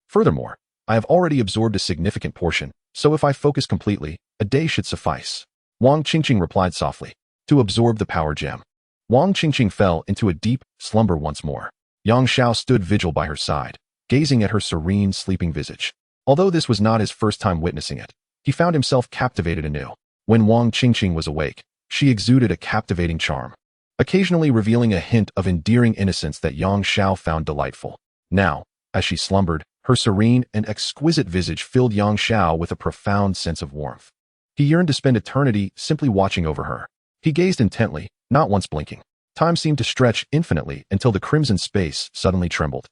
Furthermore, I have already absorbed a significant portion, so if I focus completely, a day should suffice. Wang Qingqing replied softly. To absorb the power gem. Wang Qingqing fell into a deep slumber once more. Yang Xiao stood vigil by her side, gazing at her serene, sleeping visage. Although this was not his first time witnessing it, he found himself captivated anew. When Wang Qingqing was awake, she exuded a captivating charm, occasionally revealing a hint of endearing innocence that Yang Xiao found delightful. Now, as she slumbered, her serene and exquisite visage filled Yang Xiao with a profound sense of warmth. He yearned to spend eternity simply watching over her. He gazed intently, not once blinking. Time seemed to stretch infinitely until the crimson space suddenly trembled.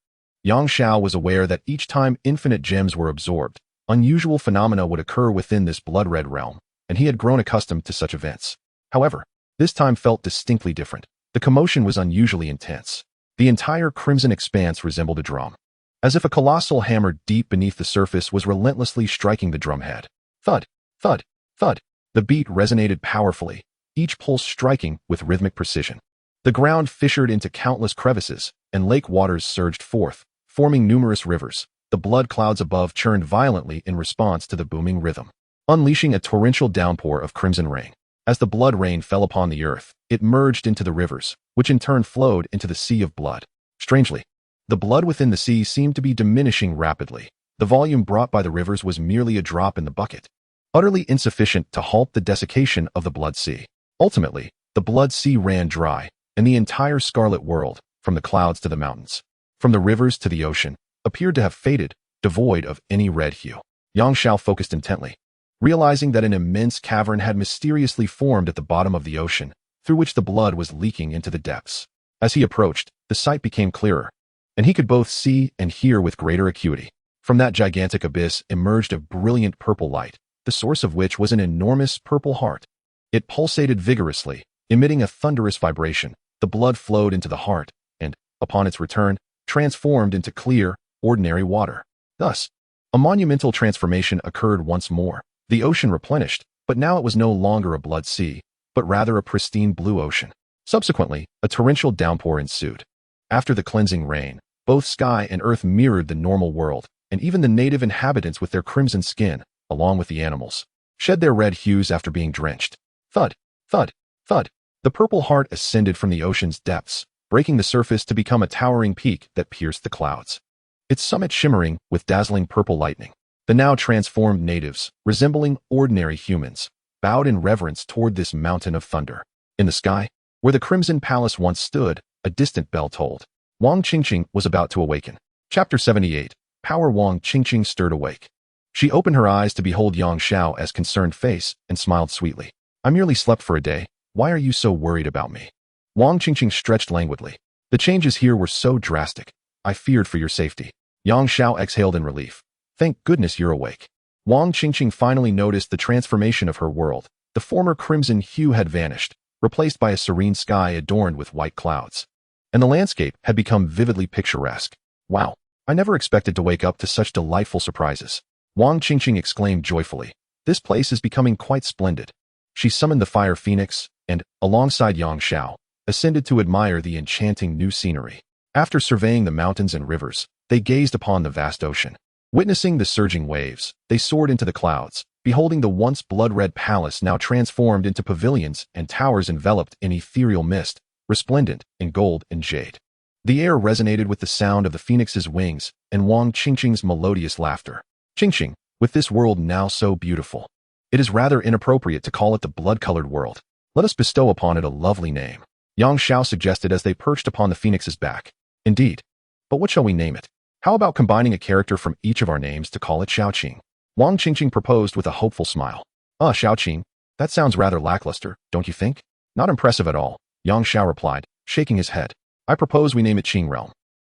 Yang Xiao was aware that each time infinite gems were absorbed, unusual phenomena would occur within this blood-red realm, and he had grown accustomed to such events. However, this time felt distinctly different. The commotion was unusually intense. The entire crimson expanse resembled a drum, as if a colossal hammer deep beneath the surface was relentlessly striking the drumhead. Thud, thud, thud. The beat resonated powerfully, each pulse striking with rhythmic precision. The ground fissured into countless crevices, and lake waters surged forth, forming numerous rivers. The blood clouds above churned violently in response to the booming rhythm, unleashing a torrential downpour of crimson rain. As the blood rain fell upon the earth, it merged into the rivers, which in turn flowed into the sea of blood. Strangely, the blood within the sea seemed to be diminishing rapidly. The volume brought by the rivers was merely a drop in the bucket, utterly insufficient to halt the desiccation of the blood sea. Ultimately, the blood sea ran dry, and the entire scarlet world, from the clouds to the mountains, from the rivers to the ocean, appeared to have faded, devoid of any red hue. Yang Xiao focused intently, realizing that an immense cavern had mysteriously formed at the bottom of the ocean, through which the blood was leaking into the depths. As he approached, the sight became clearer, and he could both see and hear with greater acuity. From that gigantic abyss emerged a brilliant purple light, the source of which was an enormous purple heart. It pulsated vigorously, emitting a thunderous vibration. The blood flowed into the heart, and, upon its return, transformed into clear, ordinary water. Thus, a monumental transformation occurred once more. The ocean replenished, but now it was no longer a blood sea, but rather a pristine blue ocean. Subsequently, a torrential downpour ensued. After the cleansing rain, both sky and earth mirrored the normal world, and even the native inhabitants with their crimson skin, along with the animals, shed their red hues after being drenched. Thud, thud, thud. The purple heart ascended from the ocean's depths, breaking the surface to become a towering peak that pierced the clouds. Its summit shimmering with dazzling purple lightning. The now transformed natives, resembling ordinary humans, bowed in reverence toward this mountain of thunder. In the sky, where the Crimson Palace once stood, a distant bell tolled. Wang Qingqing was about to awaken. Chapter 78. Power. Wang Qingqing stirred awake. She opened her eyes to behold Yang Xiao's concerned face and smiled sweetly. I merely slept for a day. Why are you so worried about me? Wang Qingqing stretched languidly. The changes here were so drastic. I feared for your safety. Yang Xiao exhaled in relief. Thank goodness you're awake. Wang Qingqing finally noticed the transformation of her world. The former crimson hue had vanished, replaced by a serene sky adorned with white clouds. And the landscape had become vividly picturesque. Wow, I never expected to wake up to such delightful surprises. Wang Qingqing exclaimed joyfully. This place is becoming quite splendid. She summoned the fire phoenix and, alongside Yang Xiao, ascended to admire the enchanting new scenery. After surveying the mountains and rivers, they gazed upon the vast ocean. Witnessing the surging waves, they soared into the clouds, beholding the once blood-red palace now transformed into pavilions and towers enveloped in ethereal mist, resplendent in gold and jade. The air resonated with the sound of the phoenix's wings and Wang Qingqing's melodious laughter. Qingqing, with this world now so beautiful, it is rather inappropriate to call it the blood-colored world. Let us bestow upon it a lovely name, Yang Xiao suggested as they perched upon the phoenix's back. Indeed. But what shall we name it? How about combining a character from each of our names to call it Xiaoqing? Wang Qingqing proposed with a hopeful smile. Xiaoqing, that sounds rather lackluster, don't you think? Not impressive at all, Yang Xiao replied, shaking his head. I propose we name it Qing Realm.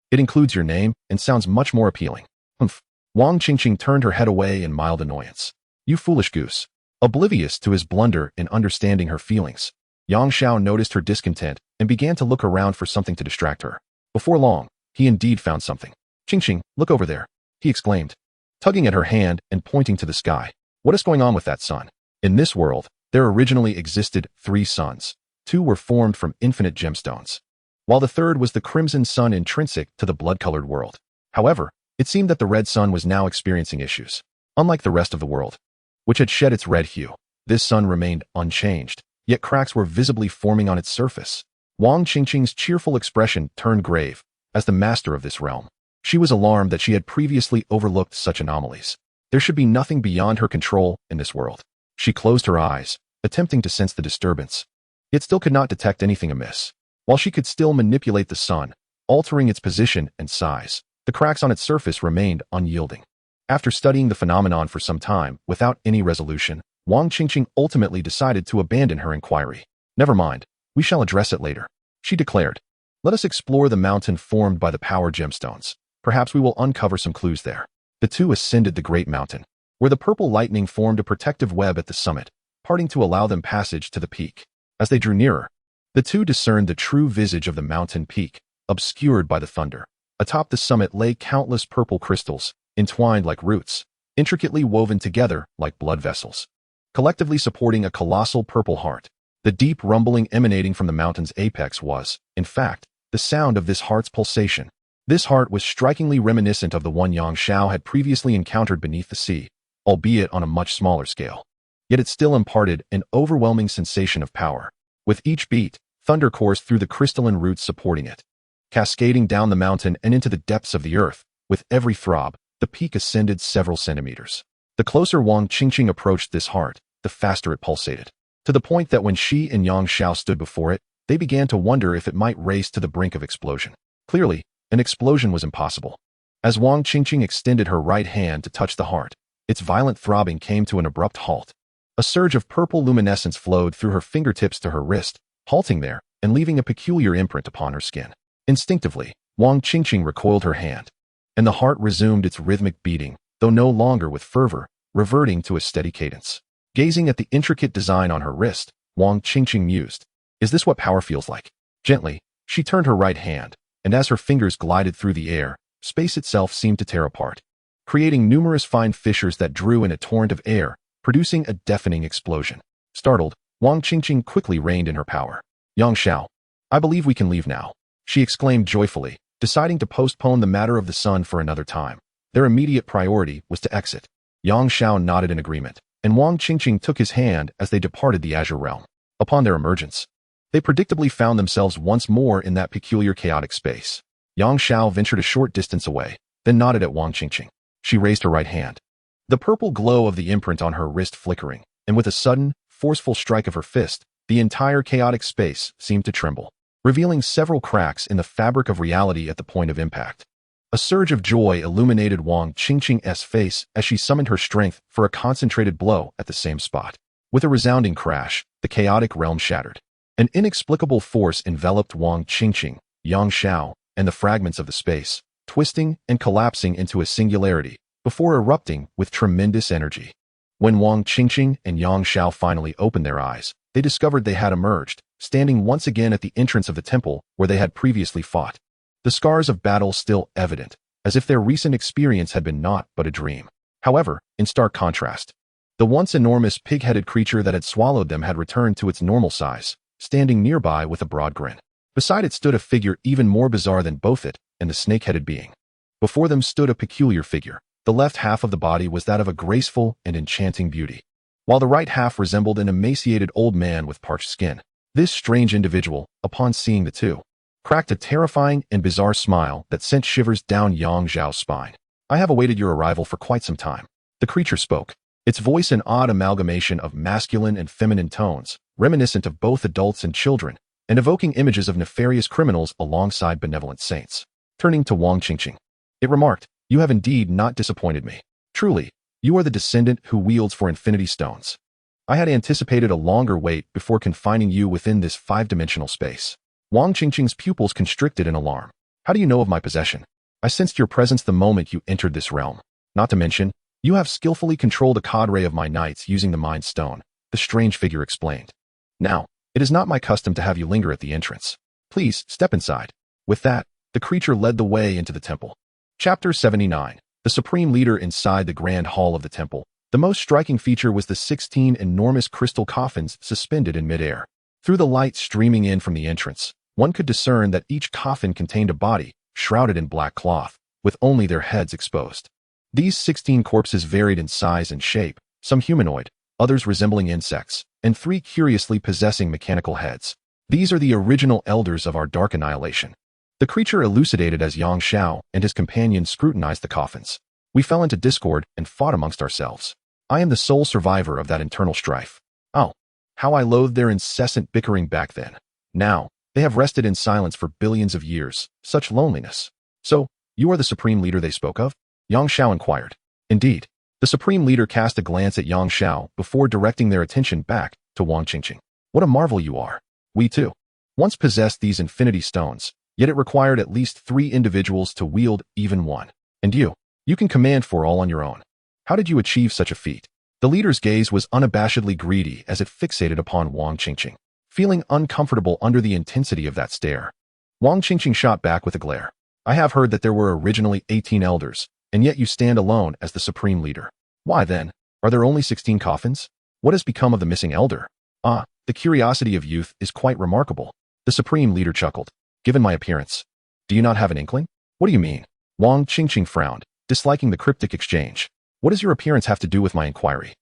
It includes your name and sounds much more appealing. Humph. Wang Qingqing turned her head away in mild annoyance. You foolish goose. Oblivious to his blunder in understanding her feelings, Yang Xiao noticed her discontent and began to look around for something to distract her. Before long, he indeed found something. Qingqing, look over there, he exclaimed, tugging at her hand and pointing to the sky. What is going on with that sun? In this world, there originally existed 3 suns. 2 were formed from infinite gemstones, while the third was the crimson sun intrinsic to the blood-colored world. However, it seemed that the red sun was now experiencing issues. Unlike the rest of the world, which had shed its red hue, this sun remained unchanged, yet cracks were visibly forming on its surface. Wang Qingqing's cheerful expression turned grave. As the master of this realm, she was alarmed that she had previously overlooked such anomalies. There should be nothing beyond her control in this world. She closed her eyes, attempting to sense the disturbance, yet still could not detect anything amiss. While she could still manipulate the sun, altering its position and size, the cracks on its surface remained unyielding. After studying the phenomenon for some time without any resolution, Wang Qingqing ultimately decided to abandon her inquiry. Never mind, we shall address it later, she declared. Let us explore the mountain formed by the power gemstones. Perhaps we will uncover some clues there. The two ascended the great mountain, where the purple lightning formed a protective web at the summit, parting to allow them passage to the peak. As they drew nearer, the two discerned the true visage of the mountain peak, obscured by the thunder. Atop the summit lay countless purple crystals, entwined like roots, intricately woven together like blood vessels, collectively supporting a colossal purple heart. The deep rumbling emanating from the mountain's apex was, in fact, the sound of this heart's pulsation. This heart was strikingly reminiscent of the one Yang Xiao had previously encountered beneath the sea, albeit on a much smaller scale. Yet it still imparted an overwhelming sensation of power. With each beat, thunder coursed through the crystalline roots supporting it, cascading down the mountain and into the depths of the earth. With every throb, the peak ascended several centimeters. The closer Wang Qingqing approached this heart, the faster it pulsated, to the point that when she and Yang Xiao stood before it, they began to wonder if it might race to the brink of explosion. Clearly, an explosion was impossible. As Wang Qingqing extended her right hand to touch the heart, its violent throbbing came to an abrupt halt. A surge of purple luminescence flowed through her fingertips to her wrist, halting there and leaving a peculiar imprint upon her skin. Instinctively, Wang Qingqing recoiled her hand, and the heart resumed its rhythmic beating, though no longer with fervor, reverting to a steady cadence. Gazing at the intricate design on her wrist, Wang Qingqing mused, "Is this what power feels like?" Gently, she turned her right hand, and as her fingers glided through the air, space itself seemed to tear apart, creating numerous fine fissures that drew in a torrent of air, producing a deafening explosion. Startled, Wang Qingqing quickly reined in her power. "Yang Xiao, I believe we can leave now," she exclaimed joyfully, deciding to postpone the matter of the sun for another time. Their immediate priority was to exit. Yang Xiao nodded in agreement, and Wang Qingqing took his hand as they departed the Azure Realm. Upon their emergence, they predictably found themselves once more in that peculiar chaotic space. Yang Xiao ventured a short distance away, then nodded at Wang Qingqing. She raised her right hand. The purple glow of the imprint on her wrist flickering, and with a sudden, forceful strike of her fist, the entire chaotic space seemed to tremble, revealing several cracks in the fabric of reality at the point of impact. A surge of joy illuminated Wang Qingqing's face as she summoned her strength for a concentrated blow at the same spot. With a resounding crash, the chaotic realm shattered. An inexplicable force enveloped Wang Qingqing, Yang Xiao, and the fragments of the space, twisting and collapsing into a singularity, before erupting with tremendous energy. When Wang Qingqing and Yang Xiao finally opened their eyes, they discovered they had emerged, standing once again at the entrance of the temple where they had previously fought. The scars of battle still evident, as if their recent experience had been naught but a dream. However, in stark contrast, the once enormous pig-headed creature that had swallowed them had returned to its normal size, standing nearby with a broad grin. Beside it stood a figure even more bizarre than both it and the snake-headed being. Before them stood a peculiar figure. The left half of the body was that of a graceful and enchanting beauty, while the right half resembled an emaciated old man with parched skin. This strange individual, upon seeing the two, cracked a terrifying and bizarre smile that sent shivers down Yang Xiao's spine. I have awaited your arrival for quite some time. The creature spoke, its voice an odd amalgamation of masculine and feminine tones, reminiscent of both adults and children, and evoking images of nefarious criminals alongside benevolent saints. Turning to Wang Qingqing, it remarked, "You have indeed not disappointed me. Truly, you are the descendant who wields for infinity stones. I had anticipated a longer wait before confining you within this five-dimensional space." Wang Qingqing's pupils constricted in alarm. "How do you know of my possession? I sensed your presence the moment you entered this realm. Not to mention, you have skillfully controlled a cadre of my knights using the Mind Stone," the strange figure explained. "Now, it is not my custom to have you linger at the entrance. Please, step inside." With that, the creature led the way into the temple. Chapter 79. The Supreme Leader inside the Grand Hall of the temple. The most striking feature was the 16 enormous crystal coffins suspended in midair. Through the light streaming in from the entrance, one could discern that each coffin contained a body, shrouded in black cloth, with only their heads exposed. These 16 corpses varied in size and shape, some humanoid, others resembling insects, and 3 curiously possessing mechanical heads. These are the original elders of our dark annihilation. The creature elucidated as Yang Xiao and his companions scrutinized the coffins. "We fell into discord and fought amongst ourselves. I am the sole survivor of that internal strife. Oh, how I loathed their incessant bickering back then. Now, they have rested in silence for billions of years. Such loneliness." "So, you are the Supreme Leader they spoke of?" Yang Xiao inquired. "Indeed." The Supreme Leader cast a glance at Yang Xiao before directing their attention back to Wang Qingqing. "What a marvel you are. We too once possessed these infinity stones, yet it required at least 3 individuals to wield even one. And you can command 4 all on your own. How did you achieve such a feat?" The leader's gaze was unabashedly greedy as it fixated upon Wang Qingqing, feeling uncomfortable under the intensity of that stare. Wang Qingqing shot back with a glare. "I have heard that there were originally 18 elders, and yet you stand alone as the Supreme Leader. Why then, are there only 16 coffins? What has become of the missing elder?" "Ah, the curiosity of youth is quite remarkable." The Supreme Leader chuckled. "Given my appearance, do you not have an inkling?" "What do you mean?" Wang Qingqing frowned, disliking the cryptic exchange. "What does your appearance have to do with my inquiry?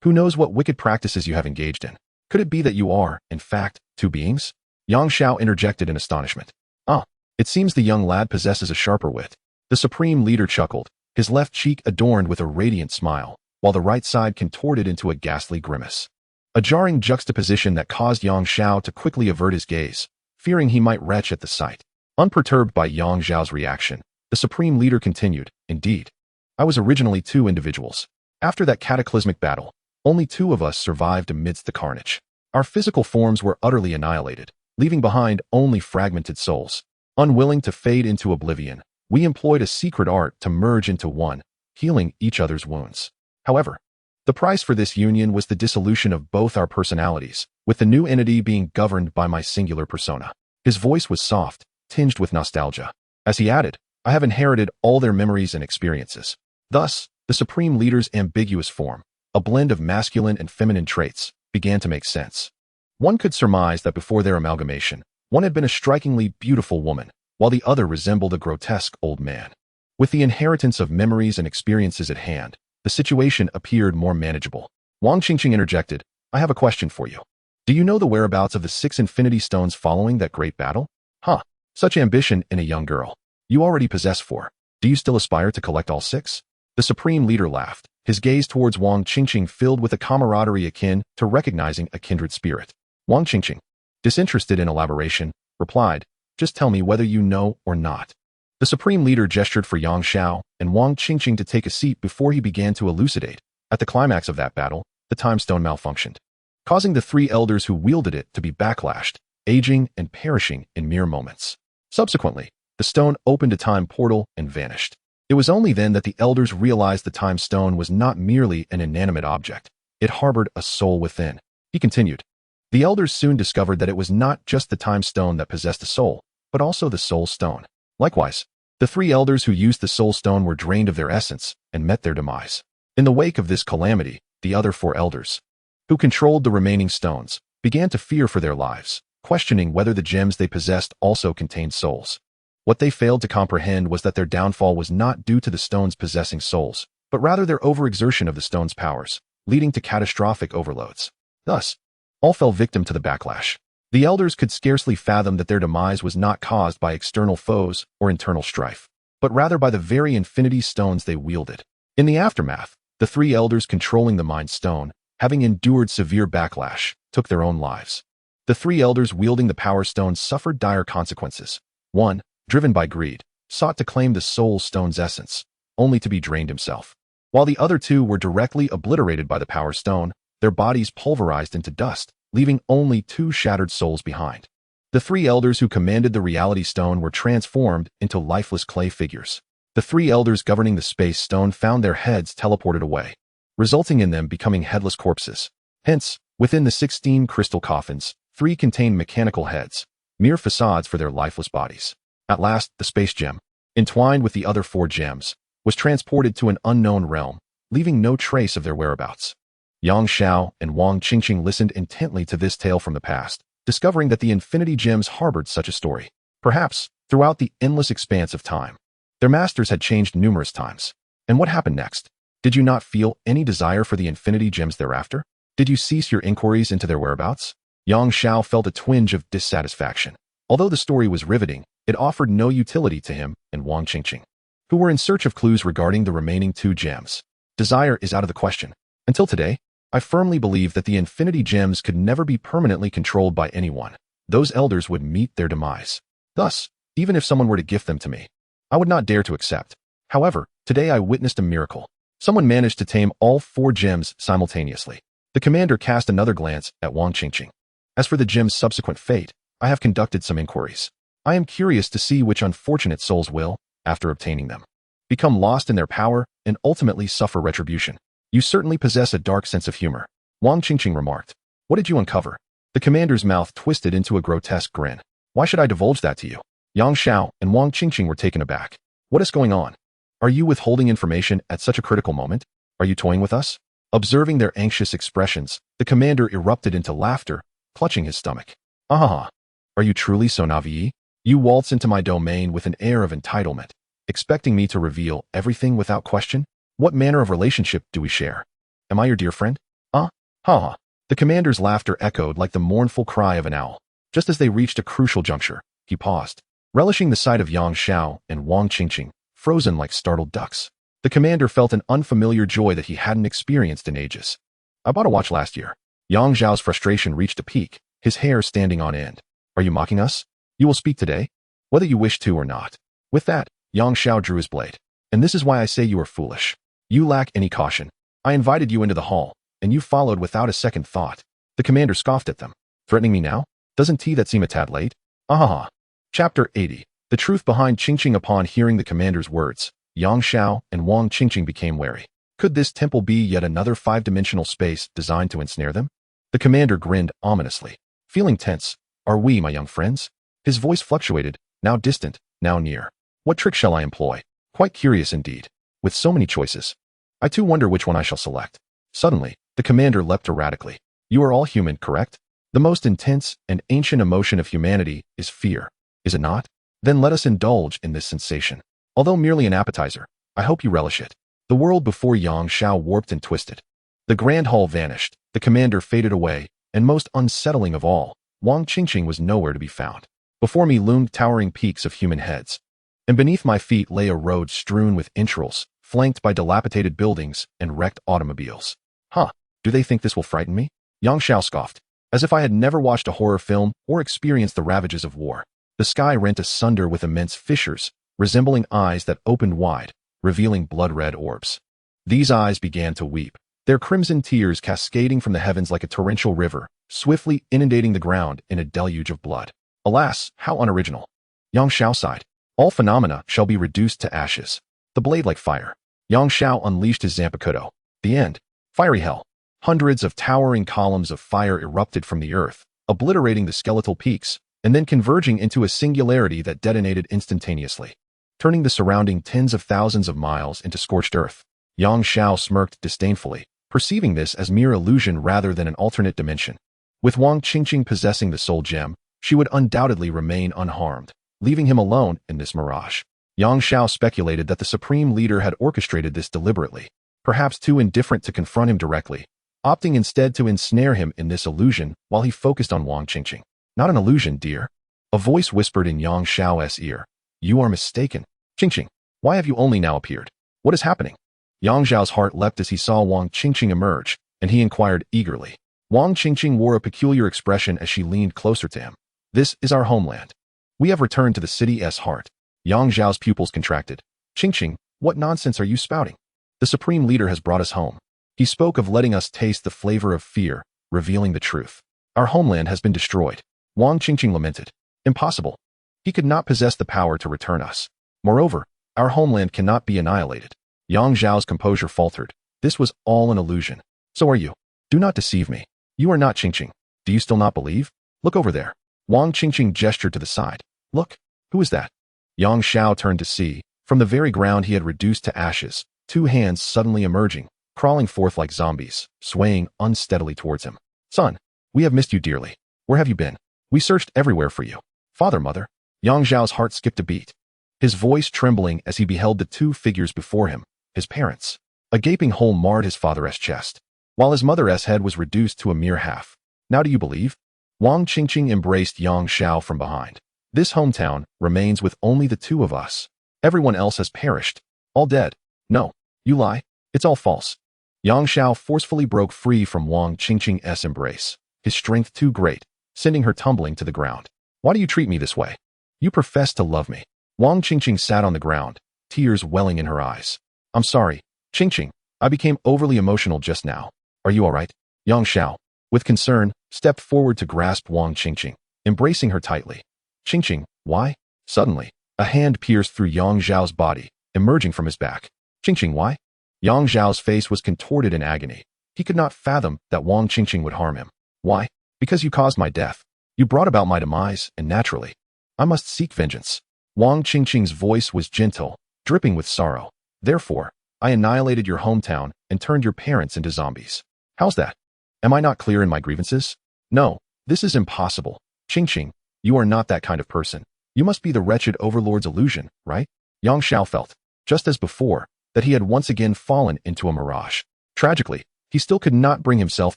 Who knows what wicked practices you have engaged in? Could it be that you are, in fact, 2 beings?" Yang Xiao interjected in astonishment. "Ah, it seems the young lad possesses a sharper wit." The Supreme Leader chuckled, his left cheek adorned with a radiant smile, while the right side contorted into a ghastly grimace. A jarring juxtaposition that caused Yang Xiao to quickly avert his gaze, fearing he might retch at the sight. Unperturbed by Yang Xiao's reaction, the Supreme Leader continued, "Indeed, I was originally 2 individuals. After that cataclysmic battle, only 2 of us survived amidst the carnage. Our physical forms were utterly annihilated, leaving behind only fragmented souls. Unwilling to fade into oblivion, we employed a secret art to merge into one, healing each other's wounds. However, the price for this union was the dissolution of both our personalities, with the new entity being governed by my singular persona." His voice was soft, tinged with nostalgia. As he added, "I have inherited all their memories and experiences." Thus, the Supreme Leader's ambiguous form, a blend of masculine and feminine traits, began to make sense. One could surmise that before their amalgamation, one had been a strikingly beautiful woman, while the other resembled a grotesque old man. With the inheritance of memories and experiences at hand, the situation appeared more manageable. Wang Qingqing interjected, I have a question for you. Do you know the whereabouts of the 6 Infinity Stones following that great battle? Huh. Such ambition in a young girl. You already possess 4. Do you still aspire to collect all 6? The Supreme Leader laughed, his gaze towards Wang Qingqing filled with a camaraderie akin to recognizing a kindred spirit. Wang Qingqing, disinterested in elaboration, replied, just tell me whether you know or not. The Supreme Leader gestured for Yang Xiao and Wang Qingqing to take a seat before he began to elucidate. At the climax of that battle, the time stone malfunctioned, causing the 3 elders who wielded it to be backlashed, aging and perishing in mere moments. Subsequently, the stone opened a time portal and vanished. It was only then that the elders realized the time stone was not merely an inanimate object. It harbored a soul within. He continued. The elders soon discovered that it was not just the time stone that possessed a soul, but also the soul stone. Likewise, the 3 elders who used the soul stone were drained of their essence and met their demise. In the wake of this calamity, the other 4 elders, who controlled the remaining stones, began to fear for their lives, questioning whether the gems they possessed also contained souls. What they failed to comprehend was that their downfall was not due to the stones possessing souls, but rather their overexertion of the stone's powers, leading to catastrophic overloads. Thus, all fell victim to the backlash. The elders could scarcely fathom that their demise was not caused by external foes or internal strife, but rather by the very infinity stones they wielded. In the aftermath, the 3 elders controlling the Mind Stone, having endured severe backlash, took their own lives. The 3 elders wielding the Power Stone suffered dire consequences. 1, driven by greed, sought to claim the Soul Stone's essence, only to be drained himself. While the other 2 were directly obliterated by the Power Stone, their bodies pulverized into dust, leaving only 2 shattered souls behind. The 3 elders who commanded the Reality Stone were transformed into lifeless clay figures. The 3 elders governing the Space Stone found their heads teleported away, resulting in them becoming headless corpses. Hence, within the 16 crystal coffins, 3 contained mechanical heads, mere facades for their lifeless bodies. At last, the Space Gem, entwined with the other 4 gems, was transported to an unknown realm, leaving no trace of their whereabouts. Yang Xiao and Wang Qingqing listened intently to this tale from the past, discovering that the Infinity Gems harbored such a story. Perhaps, throughout the endless expanse of time, their masters had changed numerous times. And what happened next? Did you not feel any desire for the Infinity Gems thereafter? Did you cease your inquiries into their whereabouts? Yang Xiao felt a twinge of dissatisfaction. Although the story was riveting, it offered no utility to him and Wang Qingqing, who were in search of clues regarding the remaining 2 gems. Desire is out of the question. Until today, I firmly believe that the Infinity Gems could never be permanently controlled by anyone. Those elders would meet their demise. Thus, even if someone were to gift them to me, I would not dare to accept. However, today I witnessed a miracle. Someone managed to tame all 4 gems simultaneously. The commander cast another glance at Wang Qingqing. As for the gem's subsequent fate, I have conducted some inquiries. I am curious to see which unfortunate souls will, after obtaining them, become lost in their power and ultimately suffer retribution. You certainly possess a dark sense of humor, Wang Qingqing remarked. What did you uncover? The commander's mouth twisted into a grotesque grin. Why should I divulge that to you? Yang Xiao and Wang Qingqing were taken aback. What is going on? Are you withholding information at such a critical moment? Are you toying with us? Observing their anxious expressions, the commander erupted into laughter, clutching his stomach. Ah, are you truly so naive? You waltz into my domain with an air of entitlement, expecting me to reveal everything without question? What manner of relationship do we share? Am I your dear friend? Ha. The commander's laughter echoed like the mournful cry of an owl. Just as they reached a crucial juncture, he paused, relishing the sight of Yang Xiao and Wang Qingqing, frozen like startled ducks. The commander felt an unfamiliar joy that he hadn't experienced in ages. I bought a watch last year. Yang Xiao's frustration reached a peak, his hair standing on end. Are you mocking us? You will speak today, whether you wish to or not. With that, Yang Xiao drew his blade. And this is why I say you are foolish. You lack any caution. I invited you into the hall, and you followed without a second thought. The commander scoffed at them. Threatening me now? Doesn't that seem a tad late? Ah. Chapter 80. The truth behind Qingqing. Upon hearing the commander's words, Yang Xiao and Wang Qingqing became wary. Could this temple be yet another 5-dimensional space designed to ensnare them? The commander grinned ominously. Feeling tense, are we, my young friends? His voice fluctuated, now distant, now near. What trick shall I employ? Quite curious indeed. With so many choices, I too wonder which one I shall select. Suddenly, the commander leapt erratically. You are all human, correct? The most intense and ancient emotion of humanity is fear, is it not? Then let us indulge in this sensation. Although merely an appetizer, I hope you relish it. The world before Yang Xiao warped and twisted. The grand hall vanished, the commander faded away, and most unsettling of all, Wang Qingqing was nowhere to be found. Before me loomed towering peaks of human heads, and beneath my feet lay a road strewn with entrails, flanked by dilapidated buildings and wrecked automobiles. Huh, do they think this will frighten me? Yang Xiao scoffed, as if I had never watched a horror film or experienced the ravages of war. The sky rent asunder with immense fissures, resembling eyes that opened wide, revealing blood-red orbs. These eyes began to weep, their crimson tears cascading from the heavens like a torrential river, swiftly inundating the ground in a deluge of blood. Alas, how unoriginal. Yang Xiao sighed. All phenomena shall be reduced to ashes. The blade like fire. Yang Xiao unleashed his Zanpakutō. The end. Fiery hell. Hundreds of towering columns of fire erupted from the earth, obliterating the skeletal peaks, and then converging into a singularity that detonated instantaneously, turning the surrounding tens of thousands of miles into scorched earth. Yang Xiao smirked disdainfully, perceiving this as mere illusion rather than an alternate dimension. With Wang Qingqing possessing the soul gem, she would undoubtedly remain unharmed, leaving him alone in this mirage. Yang Xiao speculated that the supreme leader had orchestrated this deliberately, perhaps too indifferent to confront him directly, opting instead to ensnare him in this illusion while he focused on Wang Qingqing. Not an illusion, dear. A voice whispered in Yang Xiao's ear. You are mistaken. Qingqing, why have you only now appeared? What is happening? Yang Xiao's heart leapt as he saw Wang Qingqing emerge, and he inquired eagerly. Wang Qingqing wore a peculiar expression as she leaned closer to him. This is our homeland. We have returned to the city's heart. Yang Xiao's pupils contracted. Qingqing, what nonsense are you spouting? The supreme leader has brought us home. He spoke of letting us taste the flavor of fear, revealing the truth. Our homeland has been destroyed. Wang Qingqing lamented. Impossible. He could not possess the power to return us. Moreover, our homeland cannot be annihilated. Yang Xiao's composure faltered. This was all an illusion. So are you. Do not deceive me. You are not Qingqing. Do you still not believe? Look over there. Wang Qingqing gestured to the side. Look. Who is that? Yang Xiao turned to see. From the very ground he had reduced to ashes, two hands suddenly emerging, crawling forth like zombies, swaying unsteadily towards him. Son, we have missed you dearly. Where have you been? We searched everywhere for you. Father, mother. Yang Xiao's heart skipped a beat, his voice trembling as he beheld the two figures before him, his parents. A gaping hole marred his father's chest, while his mother's head was reduced to a mere half. Now do you believe? Wang Qingqing embraced Yang Xiao from behind. This hometown remains with only the two of us. Everyone else has perished. All dead. No, you lie. It's all false. Yang Xiao forcefully broke free from Wang Qingqing's embrace, his strength too great, sending her tumbling to the ground. Why do you treat me this way? You profess to love me. Wang Qingqing sat on the ground, tears welling in her eyes. I'm sorry, Qingqing. I became overly emotional just now. Are you all right? Yang Xiao, with concern, stepped forward to grasp Wang Qingqing, embracing her tightly. Qingqing, why? Suddenly, a hand pierced through Yang Xiao's body, emerging from his back. Qingqing, why? Yang Xiao's face was contorted in agony. He could not fathom that Wang Qingqing would harm him. Why? Because you caused my death. You brought about my demise, and naturally, I must seek vengeance. Wang Qingqing's voice was gentle, dripping with sorrow. Therefore, I annihilated your hometown and turned your parents into zombies. How's that? Am I not clear in my grievances? No, this is impossible. Qingqing, you are not that kind of person. You must be the wretched overlord's illusion, right? Yang Xiao felt, just as before, that he had once again fallen into a mirage. Tragically, he still could not bring himself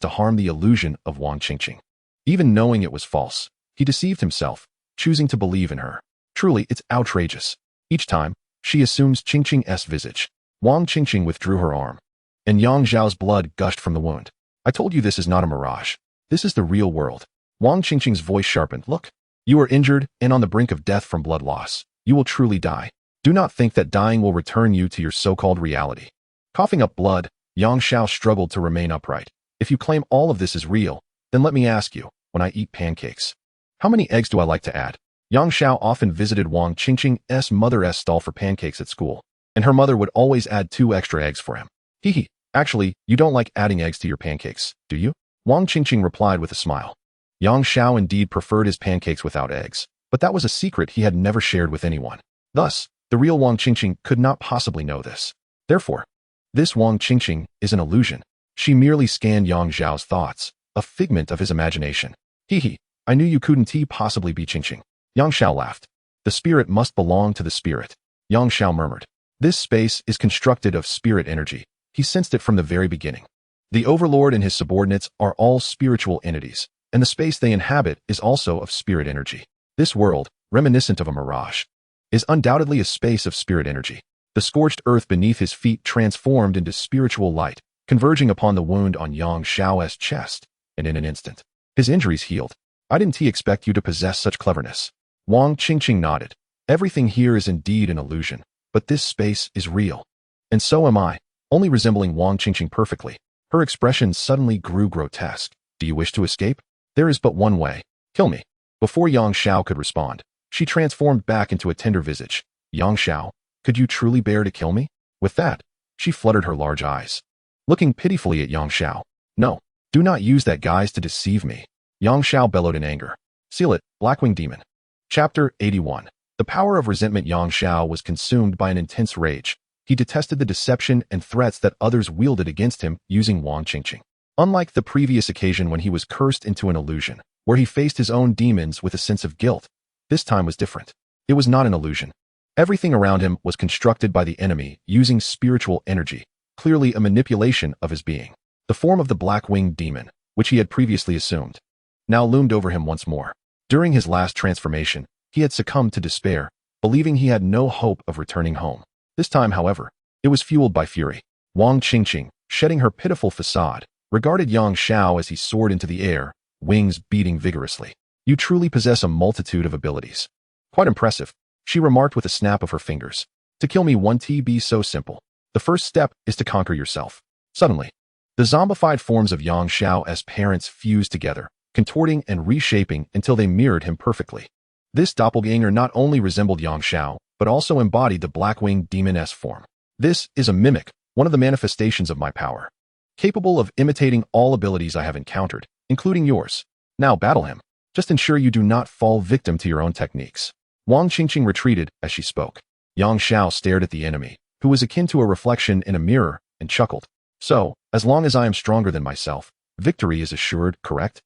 to harm the illusion of Wang Qingqing. Even knowing it was false, he deceived himself, choosing to believe in her. Truly, it's outrageous. Each time, she assumes Qingqing's visage. Wang Qingqing withdrew her arm, and Yang Xiao's blood gushed from the wound. I told you this is not a mirage. This is the real world. Wang Qingqing's voice sharpened. Look, you are injured and on the brink of death from blood loss. You will truly die. Do not think that dying will return you to your so-called reality. Coughing up blood, Yang Xiao struggled to remain upright. If you claim all of this is real, then let me ask you, when I eat pancakes, how many eggs do I like to add? Yang Xiao often visited Wang Qingqing's mother's stall for pancakes at school, and her mother would always add 2 extra eggs for him. Hee. Actually, you don't like adding eggs to your pancakes, do you? Wang Qingqing replied with a smile. Yang Xiao indeed preferred his pancakes without eggs, but that was a secret he had never shared with anyone. Thus, the real Wang Qingqing could not possibly know this. Therefore, this Wang Qingqing is an illusion. She merely scanned Yang Xiao's thoughts, a figment of his imagination. Hee. I knew you couldn't possibly be Qingqing. Yang Xiao laughed. The spirit must belong to the spirit, Yang Xiao murmured. This space is constructed of spirit energy. He sensed it from the very beginning. The overlord and his subordinates are all spiritual entities, and the space they inhabit is also of spirit energy. This world, reminiscent of a mirage, is undoubtedly a space of spirit energy. The scorched earth beneath his feet transformed into spiritual light, converging upon the wound on Yang Xiao's chest, and in an instant, his injuries healed. I didn't expect you to possess such cleverness. Wang Qingqing nodded. Everything here is indeed an illusion, but this space is real. And so am I, only resembling Wang Qingqing perfectly. Her expression suddenly grew grotesque. Do you wish to escape? There is but one way. Kill me. Before Yang Xiao could respond, she transformed back into a tender visage. Yang Xiao, could you truly bear to kill me? With that, she fluttered her large eyes, looking pitifully at Yang Xiao. No, do not use that guise to deceive me. Yang Xiao bellowed in anger. Seal it, Blackwing Demon. Chapter 81. The power of resentment. Yang Xiao was consumed by an intense rage. He detested the deception and threats that others wielded against him using Wang Qingqing. Unlike the previous occasion when he was cursed into an illusion, where he faced his own demons with a sense of guilt, this time was different. It was not an illusion. Everything around him was constructed by the enemy using spiritual energy, clearly a manipulation of his being. The form of the black-winged demon, which he had previously assumed, now loomed over him once more. During his last transformation, he had succumbed to despair, believing he had no hope of returning home. This time, however, it was fueled by fury. Wang Qingqing, shedding her pitiful facade, regarded Yang Xiao as he soared into the air, wings beating vigorously. You truly possess a multitude of abilities. Quite impressive, she remarked with a snap of her fingers. To kill me won't be so simple. The first step is to conquer yourself. Suddenly, the zombified forms of Yang Xiao's parents fused together, contorting and reshaping until they mirrored him perfectly. This doppelganger not only resembled Yang Xiao, but also embodied the black-winged demon-esque form. This is a mimic, one of the manifestations of my power, capable of imitating all abilities I have encountered, including yours. Now battle him. Just ensure you do not fall victim to your own techniques. Wang Qingqing retreated as she spoke. Yang Xiao stared at the enemy, who was akin to a reflection in a mirror, and chuckled. So, as long as I am stronger than myself, victory is assured, correct?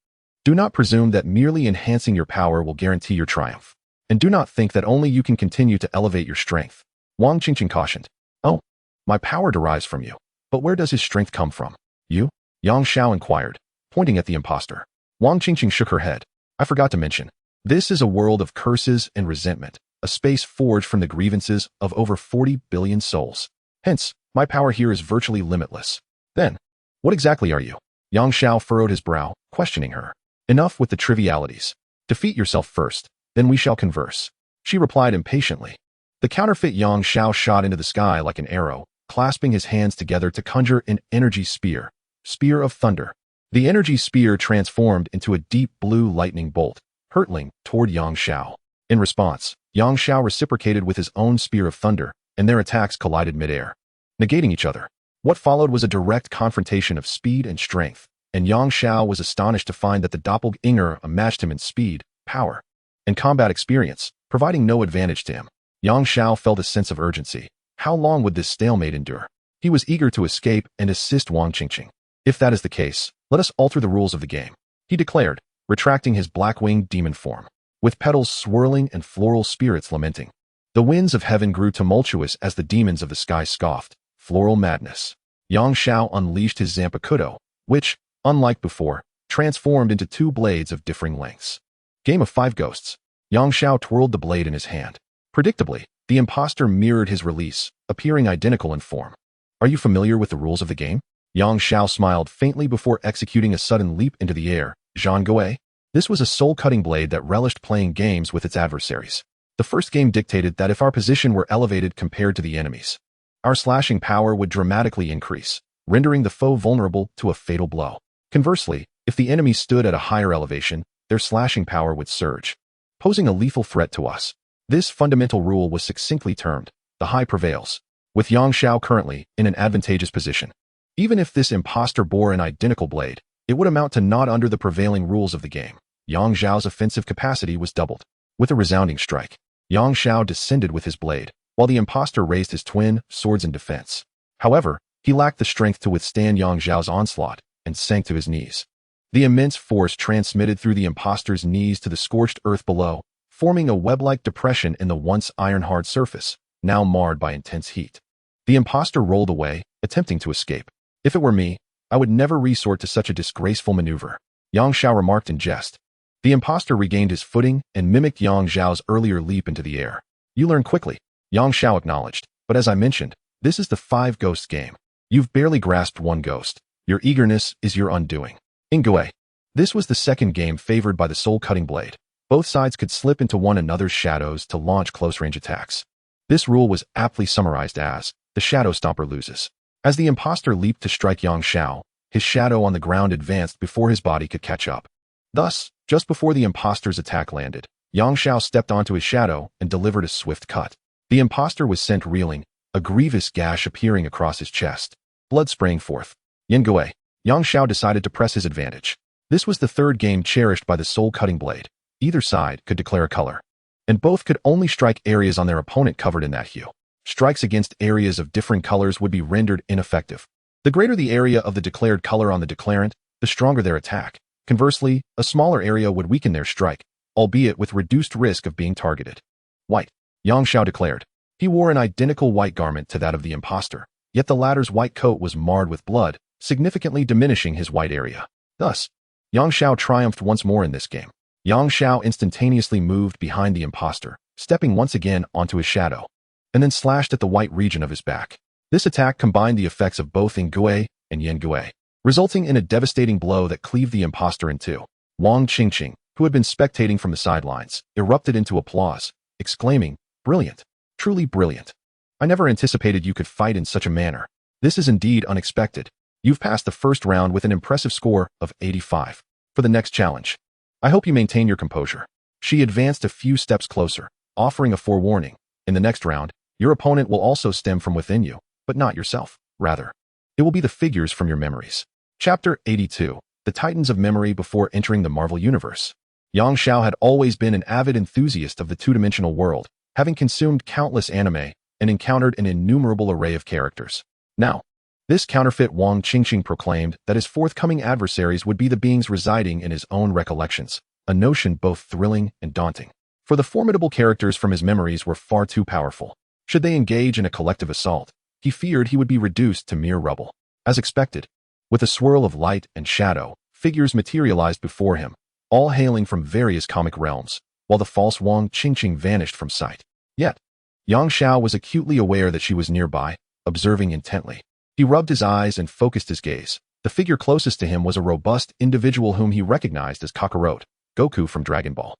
Do not presume that merely enhancing your power will guarantee your triumph. And do not think that only you can continue to elevate your strength. Wang Qingqing cautioned. Oh, my power derives from you. But where does his strength come from? You? Yang Xiao inquired, pointing at the impostor. Wang Qingqing shook her head. I forgot to mention. This is a world of curses and resentment, a space forged from the grievances of over 40 billion souls. Hence, my power here is virtually limitless. Then, what exactly are you? Yang Xiao furrowed his brow, questioning her. Enough with the trivialities. Defeat yourself first, then we shall converse. She replied impatiently. The counterfeit Yang Xiao shot into the sky like an arrow, clasping his hands together to conjure an energy spear. Spear of thunder. The energy spear transformed into a deep blue lightning bolt, hurtling toward Yang Xiao. In response, Yang Xiao reciprocated with his own spear of thunder, and their attacks collided midair, negating each other. What followed was a direct confrontation of speed and strength, and Yang Xiao was astonished to find that the doppelganger matched him in speed, power, and combat experience, providing no advantage to him. Yang Xiao felt a sense of urgency. How long would this stalemate endure? He was eager to escape and assist Wang Qingqing. If that is the case, let us alter the rules of the game, he declared, retracting his black-winged demon form, with petals swirling and floral spirits lamenting. The winds of heaven grew tumultuous as the demons of the sky scoffed. Floral madness. Yang Xiao unleashed his Zanpakutō, which, unlike before, transformed into two blades of differing lengths. Game of Five Ghosts. Yang Xiao twirled the blade in his hand. Predictably, the impostor mirrored his release, appearing identical in form. Are you familiar with the rules of the game? Yang Xiao smiled faintly before executing a sudden leap into the air. Zhang Gui. This was a soul-cutting blade that relished playing games with its adversaries. The first game dictated that if our position were elevated compared to the enemy's, our slashing power would dramatically increase, rendering the foe vulnerable to a fatal blow. Conversely, if the enemy stood at a higher elevation, their slashing power would surge, posing a lethal threat to us. This fundamental rule was succinctly termed, the high prevails, with Yang Xiao currently in an advantageous position. Even if this impostor bore an identical blade, it would amount to not under the prevailing rules of the game. Yang Xiao's offensive capacity was doubled. With a resounding strike, Yang Xiao descended with his blade, while the impostor raised his twin swords in defense. However, he lacked the strength to withstand Yang Xiao's onslaught and sank to his knees. The immense force transmitted through the impostor's knees to the scorched earth below, forming a web-like depression in the once iron-hard surface, now marred by intense heat. The imposter rolled away, attempting to escape. If it were me, I would never resort to such a disgraceful maneuver, Yang Xiao remarked in jest. The imposter regained his footing and mimicked Yang Xiao's earlier leap into the air. You learn quickly, Yang Xiao acknowledged, but as I mentioned, this is the 5 ghost game. You've barely grasped 1 ghost. Your eagerness is your undoing. Ingwe. This was the second game favored by the soul-cutting blade. Both sides could slip into one another's shadows to launch close-range attacks. This rule was aptly summarized as, the shadow stomper loses. As the imposter leaped to strike Yang Xiao, his shadow on the ground advanced before his body could catch up. Thus, just before the imposter's attack landed, Yang Xiao stepped onto his shadow and delivered a swift cut. The imposter was sent reeling, a grievous gash appearing across his chest, blood spraying forth. Yingwe. Yang Xiao decided to press his advantage. This was the third game cherished by the soul-cutting blade. Either side could declare a color, and both could only strike areas on their opponent covered in that hue. Strikes against areas of different colors would be rendered ineffective. The greater the area of the declared color on the declarant, the stronger their attack. Conversely, a smaller area would weaken their strike, albeit with reduced risk of being targeted. White. Yang Xiao declared. He wore an identical white garment to that of the imposter, yet the latter's white coat was marred with blood, significantly diminishing his white area. Thus, Yang Xiao triumphed once more in this game. Yang Xiao instantaneously moved behind the imposter, stepping once again onto his shadow, and then slashed at the white region of his back. This attack combined the effects of both Ingwe and Yingwe, resulting in a devastating blow that cleaved the imposter in two. Wang Qingqing, who had been spectating from the sidelines, erupted into applause, exclaiming, "Brilliant! Truly brilliant! I never anticipated you could fight in such a manner. This is indeed unexpected. You've passed the first round with an impressive score of 85. For the next challenge, I hope you maintain your composure." She advanced a few steps closer, offering a forewarning. In the next round, your opponent will also stem from within you, but not yourself. Rather, it will be the figures from your memories. Chapter 82. The Titans of Memory Before Entering the Marvel Universe. Yang Xiao had always been an avid enthusiast of the two-dimensional world, having consumed countless anime and encountered an innumerable array of characters. Now, this counterfeit Wang Qingqing proclaimed that his forthcoming adversaries would be the beings residing in his own recollections, a notion both thrilling and daunting. For the formidable characters from his memories were far too powerful. Should they engage in a collective assault, he feared he would be reduced to mere rubble. As expected, with a swirl of light and shadow, figures materialized before him, all hailing from various comic realms, while the false Wang Qingqing vanished from sight. Yet, Yang Xiao was acutely aware that she was nearby, observing intently. He rubbed his eyes and focused his gaze. The figure closest to him was a robust individual whom he recognized as Kakarot, Goku from Dragon Ball.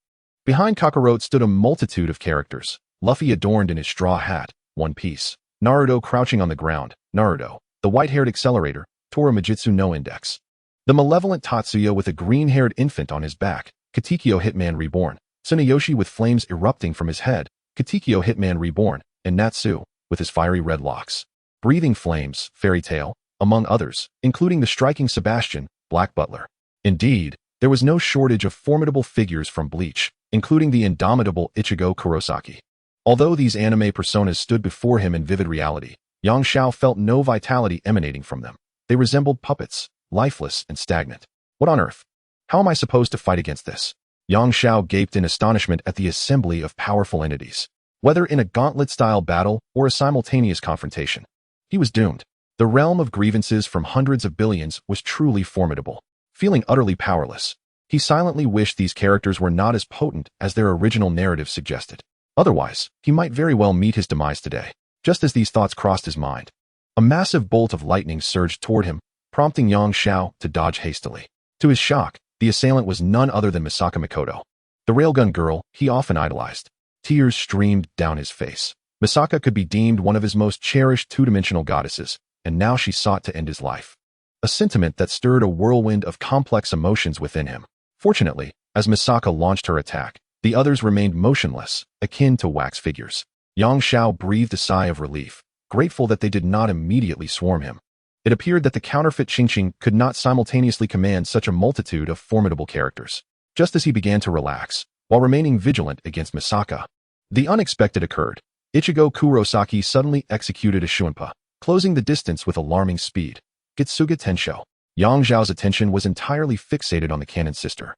Behind Kakarot stood a multitude of characters, Luffy adorned in his straw hat, One Piece, Naruto crouching on the ground, Naruto, the white-haired accelerator, Tora Majutsu no Index, the malevolent Tatsuya with a green-haired infant on his back, Katekyo Hitman Reborn, Tsunayoshi with flames erupting from his head, Katekyo Hitman Reborn, and Natsu, with his fiery red locks, breathing flames, Fairy Tail, among others, including the striking Sebastian, Black Butler. Indeed, there was no shortage of formidable figures from Bleach, including the indomitable Ichigo Kurosaki. Although these anime personas stood before him in vivid reality, Yang Xiao felt no vitality emanating from them. They resembled puppets, lifeless and stagnant. What on earth? How am I supposed to fight against this? Yang Xiao gaped in astonishment at the assembly of powerful entities. Whether in a gauntlet-style battle or a simultaneous confrontation, he was doomed. The realm of grievances from hundreds of billions was truly formidable. Feeling utterly powerless, he silently wished these characters were not as potent as their original narrative suggested. Otherwise, he might very well meet his demise today. Just as these thoughts crossed his mind, a massive bolt of lightning surged toward him, prompting Yang Xiao to dodge hastily. To his shock, the assailant was none other than Misaka Mikoto, the railgun girl he often idolized. Tears streamed down his face. Misaka could be deemed one of his most cherished two-dimensional goddesses, and now she sought to end his life. A sentiment that stirred a whirlwind of complex emotions within him. Fortunately, as Misaka launched her attack, the others remained motionless, akin to wax figures. Yang Xiao breathed a sigh of relief, grateful that they did not immediately swarm him. It appeared that the counterfeit Qingqing could not simultaneously command such a multitude of formidable characters. Just as he began to relax, while remaining vigilant against Misaka, the unexpected occurred. Ichigo Kurosaki suddenly executed a Shunpa, closing the distance with alarming speed. Gitsuga Tensho. Yang Xiao's attention was entirely fixated on the cannon sister.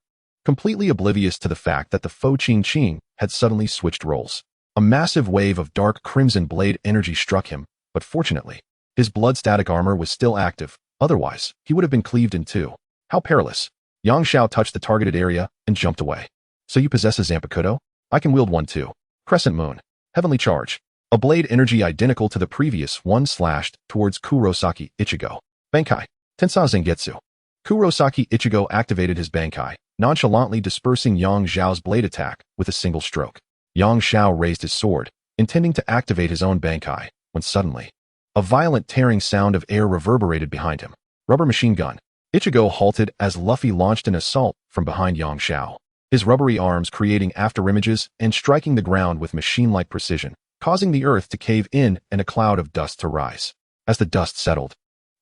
completely oblivious to the fact that the Fo Qing had suddenly switched roles. A massive wave of dark crimson blade energy struck him, but fortunately, his blood static armor was still active, otherwise, he would have been cleaved in two. How perilous. Yang Xiao touched the targeted area and jumped away. So you possess a Zanpakutō? I can wield one too. Crescent Moon. Heavenly Charge. A blade energy identical to the previous one slashed towards Kurosaki Ichigo. Bankai. Tensai Zangetsu. Kurosaki Ichigo activated his Bankai, nonchalantly dispersing Yang Xiao's blade attack with a single stroke. Yang Xiao raised his sword, intending to activate his own Bankai, when suddenly, a violent tearing sound of air reverberated behind him. Rubber machine gun. Ichigo halted as Luffy launched an assault from behind Yang Xiao, his rubbery arms creating afterimages and striking the ground with machine-like precision, causing the earth to cave in and a cloud of dust to rise. As the dust settled,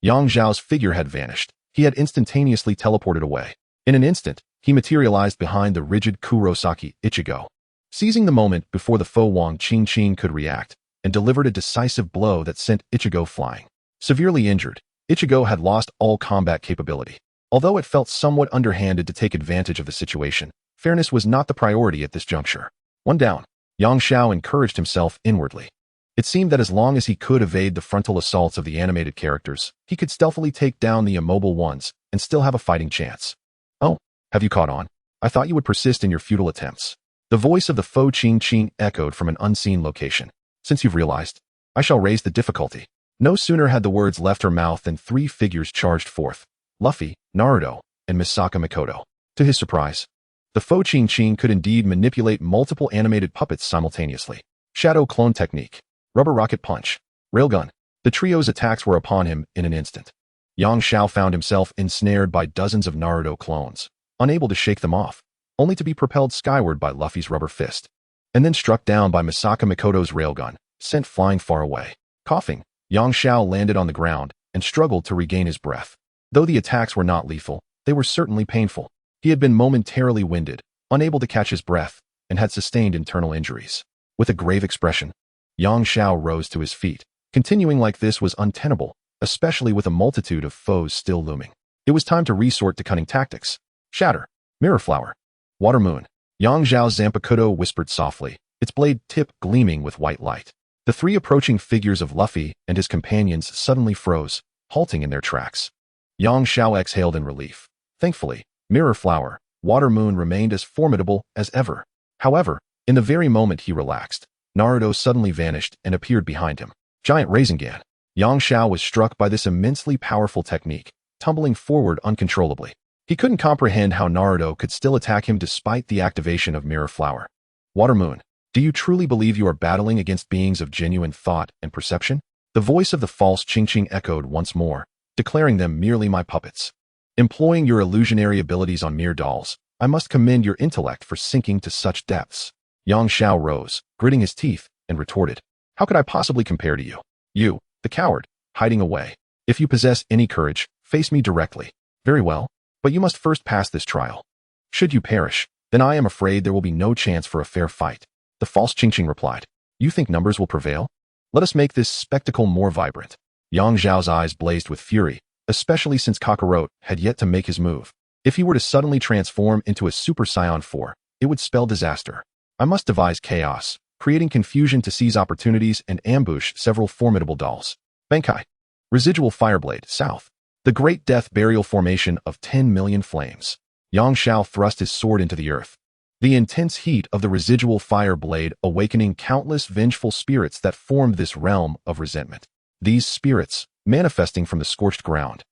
Yang Xiao's figure had vanished. He had instantaneously teleported away. In an instant, he materialized behind the rigid Kurosaki Ichigo, seizing the moment before the Fo Qing could react, and delivered a decisive blow that sent Ichigo flying. Severely injured, Ichigo had lost all combat capability. Although it felt somewhat underhanded to take advantage of the situation, fairness was not the priority at this juncture. One down, Yang Xiao encouraged himself inwardly. It seemed that as long as he could evade the frontal assaults of the animated characters, he could stealthily take down the immobile ones and still have a fighting chance. Oh, have you caught on? I thought you would persist in your futile attempts. The voice of the Fo Qing echoed from an unseen location. Since you've realized, I shall raise the difficulty. No sooner had the words left her mouth than three figures charged forth: Luffy, Naruto, and Misaka Mikoto. To his surprise, the Fo Qing could indeed manipulate multiple animated puppets simultaneously. Shadow clone technique, rubber rocket punch, railgun. The trio's attacks were upon him in an instant. Yang Xiao found himself ensnared by dozens of Naruto clones, unable to shake them off, only to be propelled skyward by Luffy's rubber fist, and then struck down by Misaka Mikoto's railgun, sent flying far away. Coughing, Yang Xiao landed on the ground and struggled to regain his breath. Though the attacks were not lethal, they were certainly painful. He had been momentarily winded, unable to catch his breath, and had sustained internal injuries. With a grave expression, Yang Xiao rose to his feet. Continuing like this was untenable, especially with a multitude of foes still looming. It was time to resort to cunning tactics. Shatter, Mirror Flower, Water Moon. Yang Xiao's Zanpakutō whispered softly, its blade tip gleaming with white light. The three approaching figures of Luffy and his companions suddenly froze, halting in their tracks. Yang Xiao exhaled in relief. Thankfully, Mirror Flower, Water Moon remained as formidable as ever. However, in the very moment he relaxed, Naruto suddenly vanished and appeared behind him. Giant Rasengan. Yang Xiao was struck by this immensely powerful technique, tumbling forward uncontrollably. He couldn't comprehend how Naruto could still attack him despite the activation of Mirror Flower. Water Moon. Do you truly believe you are battling against beings of genuine thought and perception? The voice of the false Qing echoed once more, declaring them merely my puppets. Employing your illusionary abilities on mere dolls, I must commend your intellect for sinking to such depths. Yang Xiao rose, gritting his teeth, and retorted. How could I possibly compare to you? You, the coward, hiding away. If you possess any courage, face me directly. Very well, but you must first pass this trial. Should you perish, then I am afraid there will be no chance for a fair fight. The false Qing replied. You think numbers will prevail? Let us make this spectacle more vibrant. Yang Xiao's eyes blazed with fury, especially since Kakarot had yet to make his move. If he were to suddenly transform into a Super Saiyan 4, it would spell disaster. I must devise chaos, creating confusion to seize opportunities and ambush several formidable dolls. Bankai. Residual Fireblade, South. The Great Death Burial Formation of 10 million flames. Yang Xiao thrust his sword into the earth. The intense heat of the residual fire blade awakening countless vengeful spirits that formed this realm of resentment. These spirits, manifesting from the scorched ground,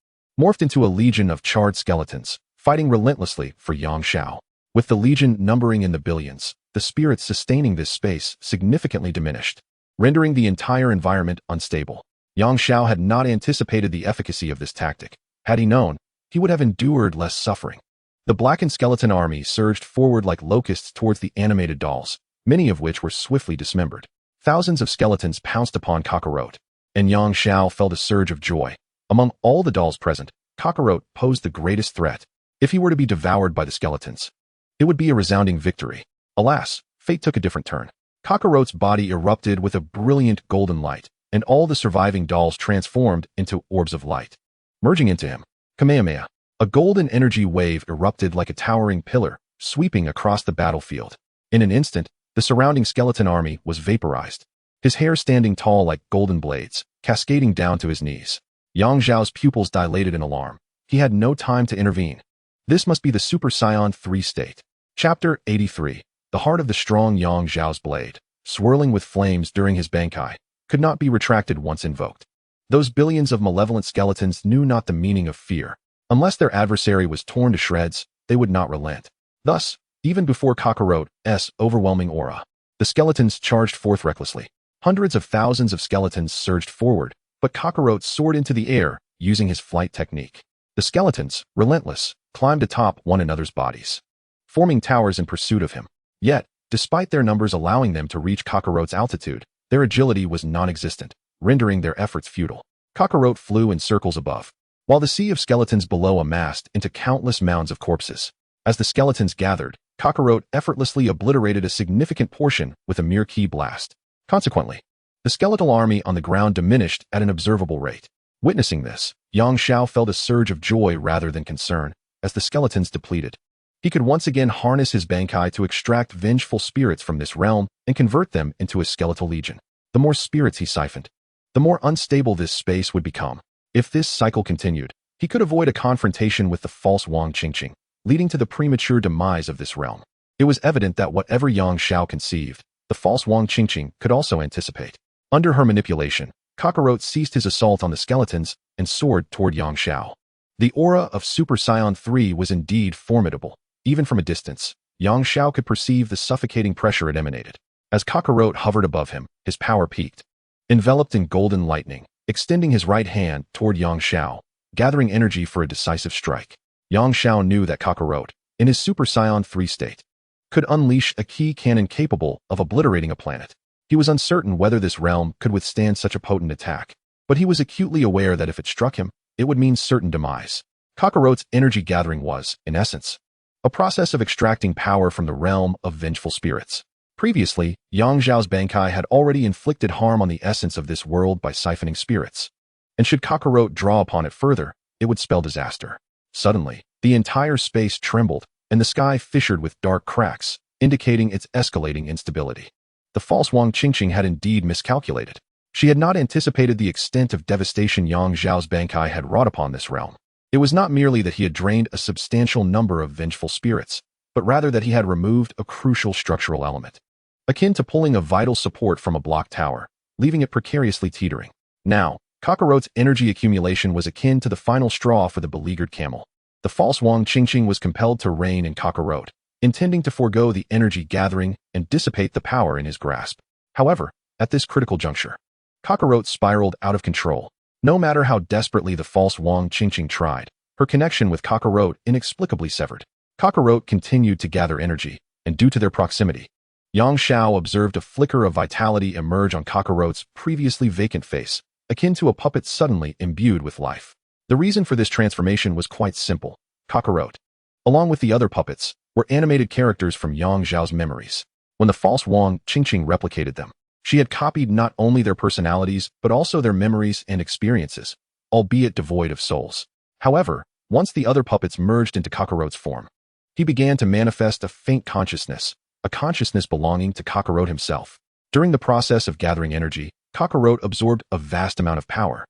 morphed into a legion of charred skeletons, fighting relentlessly for Yang Xiao. With the legion numbering in the billions, the spirits sustaining this space significantly diminished, rendering the entire environment unstable. Yang Xiao had not anticipated the efficacy of this tactic. Had he known, he would have endured less suffering. The blackened skeleton army surged forward like locusts towards the animated dolls, many of which were swiftly dismembered. Thousands of skeletons pounced upon Kakarot, and Yang Xiao felt a surge of joy. Among all the dolls present, Kakarot posed the greatest threat. If he were to be devoured by the skeletons, it would be a resounding victory. Alas, fate took a different turn. Kakarot's body erupted with a brilliant golden light, and all the surviving dolls transformed into orbs of light. Merging into him, Kamehameha. A golden energy wave erupted like a towering pillar, sweeping across the battlefield. In an instant, the surrounding skeleton army was vaporized, his hair standing tall like golden blades, cascading down to his knees. Yang Zhao's pupils dilated in alarm. He had no time to intervene. This must be the Super Saiyan 3 state. Chapter 83. The heart of the strong Yang Zhao's blade, swirling with flames during his Bankai, could not be retracted once invoked. Those billions of malevolent skeletons knew not the meaning of fear. Unless their adversary was torn to shreds, they would not relent. Thus, even before Kakarot's overwhelming aura, the skeletons charged forth recklessly. Hundreds of thousands of skeletons surged forward, but Kakarot soared into the air, using his flight technique. The skeletons, relentless, climbed atop one another's bodies, forming towers in pursuit of him. Yet, despite their numbers allowing them to reach Kakarot's altitude, their agility was non-existent, rendering their efforts futile. Kakarot flew in circles above, while the sea of skeletons below amassed into countless mounds of corpses. As the skeletons gathered, Kakarot effortlessly obliterated a significant portion with a mere ki blast. Consequently, the skeletal army on the ground diminished at an observable rate. Witnessing this, Yang Zhao felt a surge of joy rather than concern, as the skeletons depleted. He could once again harness his Bankai to extract vengeful spirits from this realm and convert them into a skeletal legion. The more spirits he siphoned, the more unstable this space would become. If this cycle continued, he could avoid a confrontation with the false Wang Qingqing, leading to the premature demise of this realm. It was evident that whatever Yang Zhao conceived, the false Wang Qingqing could also anticipate. Under her manipulation, Kakarot ceased his assault on the skeletons and soared toward Yang Zhao. The aura of Super Saiyan 3 was indeed formidable. Even from a distance, Yang Zhao could perceive the suffocating pressure it emanated. As Kakarot hovered above him, his power peaked. Enveloped in golden lightning, extending his right hand toward Yang Zhao, gathering energy for a decisive strike. Yang Zhao knew that Kakarot, in his Super Saiyan 3 state, could unleash a ki cannon capable of obliterating a planet. He was uncertain whether this realm could withstand such a potent attack, but he was acutely aware that if it struck him, it would mean certain demise. Kakarot's energy gathering was, in essence, a process of extracting power from the realm of vengeful spirits. Previously, Yang Zhao's Bankai had already inflicted harm on the essence of this world by siphoning spirits, and should Kakarot draw upon it further, it would spell disaster. Suddenly, the entire space trembled, and the sky fissured with dark cracks, indicating its escalating instability. The false Wang Qingqing had indeed miscalculated. She had not anticipated the extent of devastation Yang Zhao's Bankai had wrought upon this realm. It was not merely that he had drained a substantial number of vengeful spirits, but rather that he had removed a crucial structural element, akin to pulling a vital support from a block tower, leaving it precariously teetering. Now, Kakarot's energy accumulation was akin to the final straw for the beleaguered camel. The false Wang Qingqing was compelled to rein in Kakarot, intending to forego the energy gathering and dissipate the power in his grasp. However, at this critical juncture, Kakarot spiraled out of control. No matter how desperately the false Wang Qingqing tried, her connection with Kakarot inexplicably severed. Kakarot continued to gather energy, and due to their proximity, Yang Zhao observed a flicker of vitality emerge on Kakarot's previously vacant face, akin to a puppet suddenly imbued with life. The reason for this transformation was quite simple. Kakarot, along with the other puppets, were animated characters from Yang Zhao's memories. When the false Wang Qingqing replicated them, she had copied not only their personalities but also their memories and experiences, albeit devoid of souls. However, once the other puppets merged into Kakarot's form, he began to manifest a faint consciousness, a consciousness belonging to Kakarot himself. During the process of gathering energy, Kakarot absorbed a vast amount of power,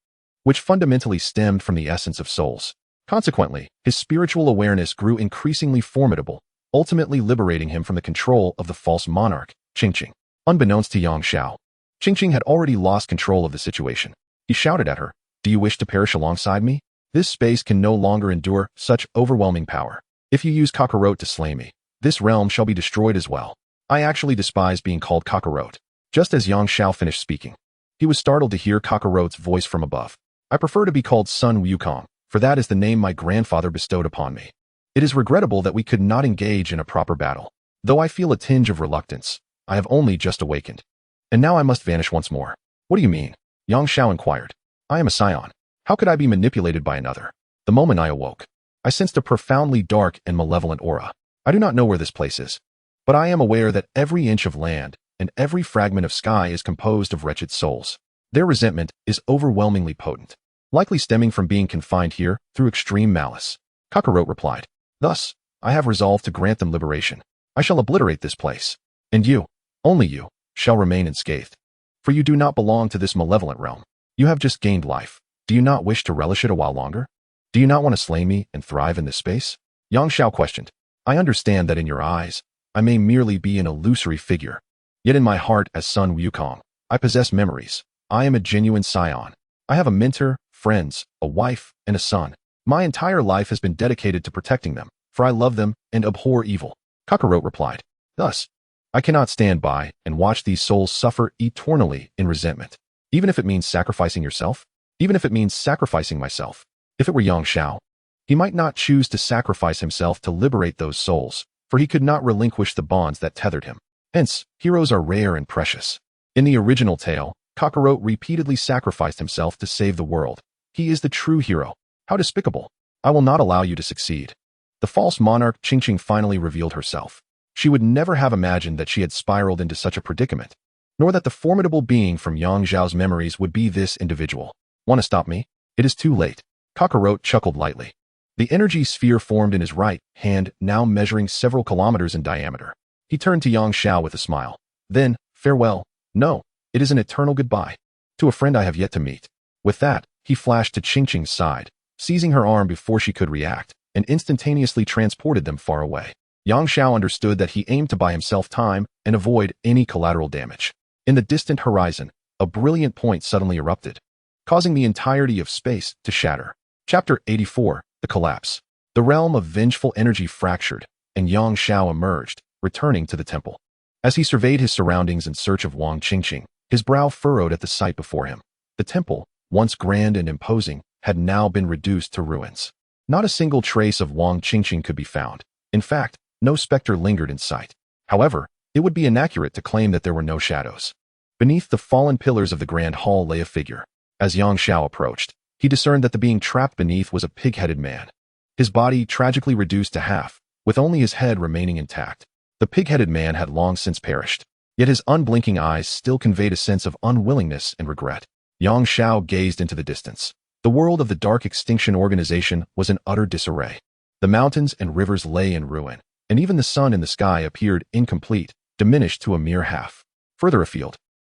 which fundamentally stemmed from the essence of souls. Consequently, his spiritual awareness grew increasingly formidable, ultimately liberating him from the control of the false monarch, Qingqing. Unbeknownst to Yang Zhao, Qingqing had already lost control of the situation. He shouted at her, "Do you wish to perish alongside me? This space can no longer endure such overwhelming power. If you use Kakarot to slay me, this realm shall be destroyed as well." I actually despise being called Kakarot. Just as Yang Zhao finished speaking, he was startled to hear Kakarot's voice from above. "I prefer to be called Sun Wukong, for that is the name my grandfather bestowed upon me. It is regrettable that we could not engage in a proper battle. Though I feel a tinge of reluctance, I have only just awakened, and now I must vanish once more." "What do you mean?" Yang Zhao inquired. "I am a scion. How could I be manipulated by another?" The moment I awoke, I sensed a profoundly dark and malevolent aura. I do not know where this place is, but I am aware that every inch of land and every fragment of sky is composed of wretched souls. Their resentment is overwhelmingly potent, likely stemming from being confined here through extreme malice." Kakarot replied. Thus, I have resolved to grant them liberation. I shall obliterate this place. And you, only you, shall remain unscathed. For you do not belong to this malevolent realm. You have just gained life. Do you not wish to relish it a while longer? Do you not want to slay me and thrive in this space? Yang Xiao questioned. I understand that in your eyes, I may merely be an illusory figure. Yet in my heart as Sun Wukong, I possess memories. I am a genuine scion. I have a mentor, friends, a wife, and a son. My entire life has been dedicated to protecting them, for I love them and abhor evil. Kakarot replied. Thus, I cannot stand by and watch these souls suffer eternally in resentment. Even if it means sacrificing yourself? Even if it means sacrificing myself? If it were Yang Xiao, he might not choose to sacrifice himself to liberate those souls, for he could not relinquish the bonds that tethered him. Hence, heroes are rare and precious. In the original tale, Kakarot repeatedly sacrificed himself to save the world. He is the true hero. How despicable. I will not allow you to succeed. The false monarch Qingqing finally revealed herself. She would never have imagined that she had spiraled into such a predicament, nor that the formidable being from Yang Xiao's memories would be this individual. Want to stop me? It is too late. Kakarot chuckled lightly. The energy sphere formed in his right hand, now measuring several kilometers in diameter. He turned to Yang Xiao with a smile. Then, farewell. No, it is an eternal goodbye. To a friend I have yet to meet. With that, he flashed to Qingqing's side, seizing her arm before she could react, and instantaneously transported them far away. Yang Xiao understood that he aimed to buy himself time and avoid any collateral damage. In the distant horizon, a brilliant point suddenly erupted, causing the entirety of space to shatter. Chapter 84, The Collapse. The realm of vengeful energy fractured, and Yang Xiao emerged, returning to the temple. As he surveyed his surroundings in search of Wang Qingqing, his brow furrowed at the sight before him. The temple, once grand and imposing, had now been reduced to ruins. Not a single trace of Wang Qingqing could be found. In fact, no specter lingered in sight. However, it would be inaccurate to claim that there were no shadows. Beneath the fallen pillars of the grand hall lay a figure. As Yang Xiao approached, he discerned that the being trapped beneath was a pig-headed man. His body tragically reduced to half, with only his head remaining intact. The pig-headed man had long since perished, yet his unblinking eyes still conveyed a sense of unwillingness and regret. Yang Xiao gazed into the distance. The world of the Dark Extinction Organization was in utter disarray. The mountains and rivers lay in ruin, and even the sun in the sky appeared incomplete, diminished to a mere half. Further afield,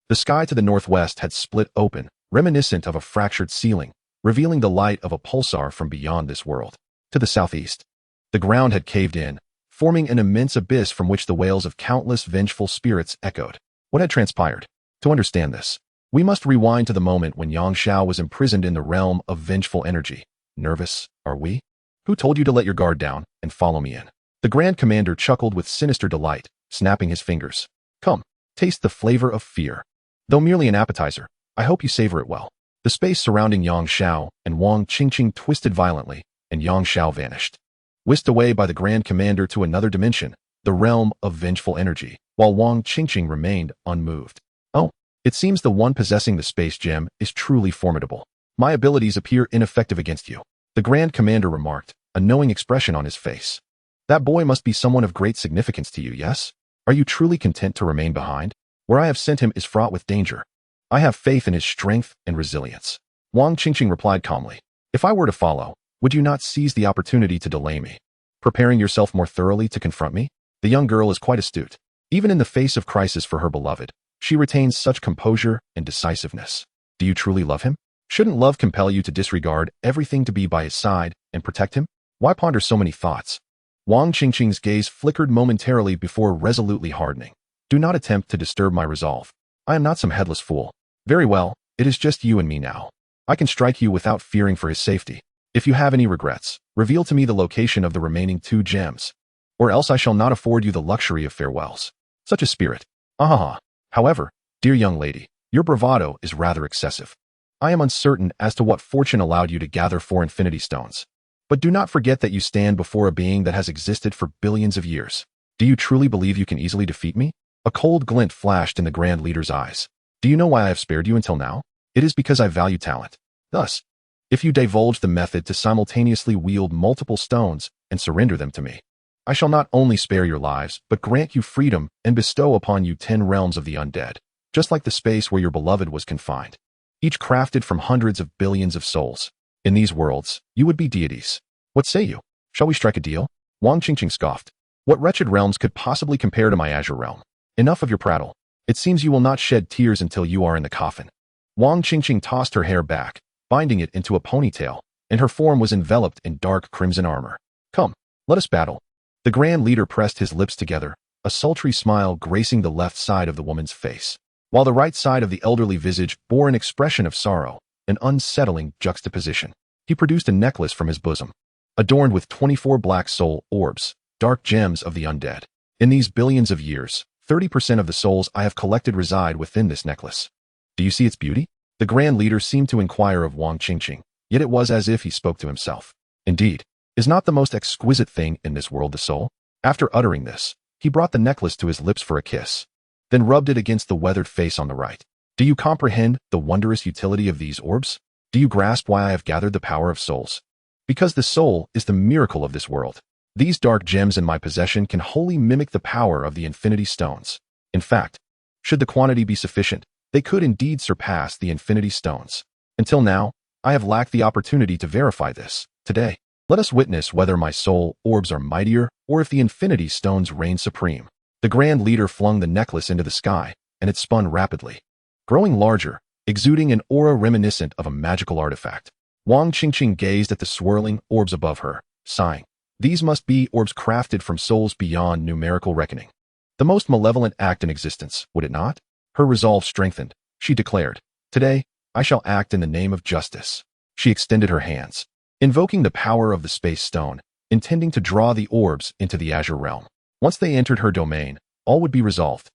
the sky to the northwest had split open, reminiscent of a fractured ceiling, revealing the light of a pulsar from beyond this world. To the southeast, the ground had caved in, forming an immense abyss from which the wails of countless vengeful spirits echoed. What had transpired? To understand this, we must rewind to the moment when Yang Xiao was imprisoned in the realm of vengeful energy. Nervous, are we? Who told you to let your guard down and follow me in? The Grand Commander chuckled with sinister delight, snapping his fingers. Come, taste the flavor of fear. Though merely an appetizer, I hope you savor it well. The space surrounding Yang Xiao and Wang Qingqing twisted violently, and Yang Xiao vanished, whisked away by the Grand Commander to another dimension, the realm of vengeful energy, while Wang Qingqing remained unmoved. Oh, it seems the one possessing the space gem is truly formidable. My abilities appear ineffective against you, the Grand Commander remarked, a knowing expression on his face. That boy must be someone of great significance to you, yes? Are you truly content to remain behind? Where I have sent him is fraught with danger. I have faith in his strength and resilience. Wang Qingqing replied calmly. If I were to follow, would you not seize the opportunity to delay me, preparing yourself more thoroughly to confront me? The young girl is quite astute. Even in the face of crisis for her beloved, she retains such composure and decisiveness. Do you truly love him? Shouldn't love compel you to disregard everything to be by his side and protect him? Why ponder so many thoughts? Wang Qingqing's gaze flickered momentarily before resolutely hardening. Do not attempt to disturb my resolve. I am not some headless fool. Very well, it is just you and me now. I can strike you without fearing for his safety. If you have any regrets, reveal to me the location of the remaining 2 gems, or else I shall not afford you the luxury of farewells. Such a spirit. Ah. However, dear young lady, your bravado is rather excessive. I am uncertain as to what fortune allowed you to gather 4 infinity stones. But do not forget that you stand before a being that has existed for billions of years. Do you truly believe you can easily defeat me? A cold glint flashed in the Grand Leader's eyes. Do you know why I have spared you until now? It is because I value talent. Thus, if you divulge the method to simultaneously wield multiple stones and surrender them to me, I shall not only spare your lives, but grant you freedom and bestow upon you 10 realms of the undead, just like the space where your beloved was confined, each crafted from hundreds of billions of souls. In these worlds, you would be deities. What say you? Shall we strike a deal? Wang Qingqing scoffed. What wretched realms could possibly compare to my azure realm? Enough of your prattle. It seems you will not shed tears until you are in the coffin. Wang Qingqing tossed her hair back, binding it into a ponytail, and her form was enveloped in dark crimson armor. Come, let us battle. The Grand Leader pressed his lips together, a sultry smile gracing the left side of the woman's face, while the right side of the elderly visage bore an expression of sorrow, an unsettling juxtaposition. He produced a necklace from his bosom, adorned with 24 black soul orbs, dark gems of the undead. In these billions of years, 30% of the souls I have collected reside within this necklace. Do you see its beauty? The Grand Leader seemed to inquire of Wang Qingqing, yet it was as if he spoke to himself. Indeed, is not the most exquisite thing in this world the soul? After uttering this, he brought the necklace to his lips for a kiss, then rubbed it against the weathered face on the right. Do you comprehend the wondrous utility of these orbs? Do you grasp why I have gathered the power of souls? Because the soul is the miracle of this world. These dark gems in my possession can wholly mimic the power of the infinity stones. In fact, should the quantity be sufficient, they could indeed surpass the infinity stones. Until now, I have lacked the opportunity to verify this. Today, let us witness whether my soul orbs are mightier or if the infinity stones reign supreme. The Grand Leader flung the necklace into the sky, and it spun rapidly, growing larger, exuding an aura reminiscent of a magical artifact. Wang Qingqing gazed at the swirling orbs above her, sighing. These must be orbs crafted from souls beyond numerical reckoning. The most malevolent act in existence, would it not? Her resolve strengthened. She declared, "Today, I shall act in the name of justice." She extended her hands, invoking the power of the space stone, intending to draw the orbs into the azure realm. Once they entered her domain, all would be resolved.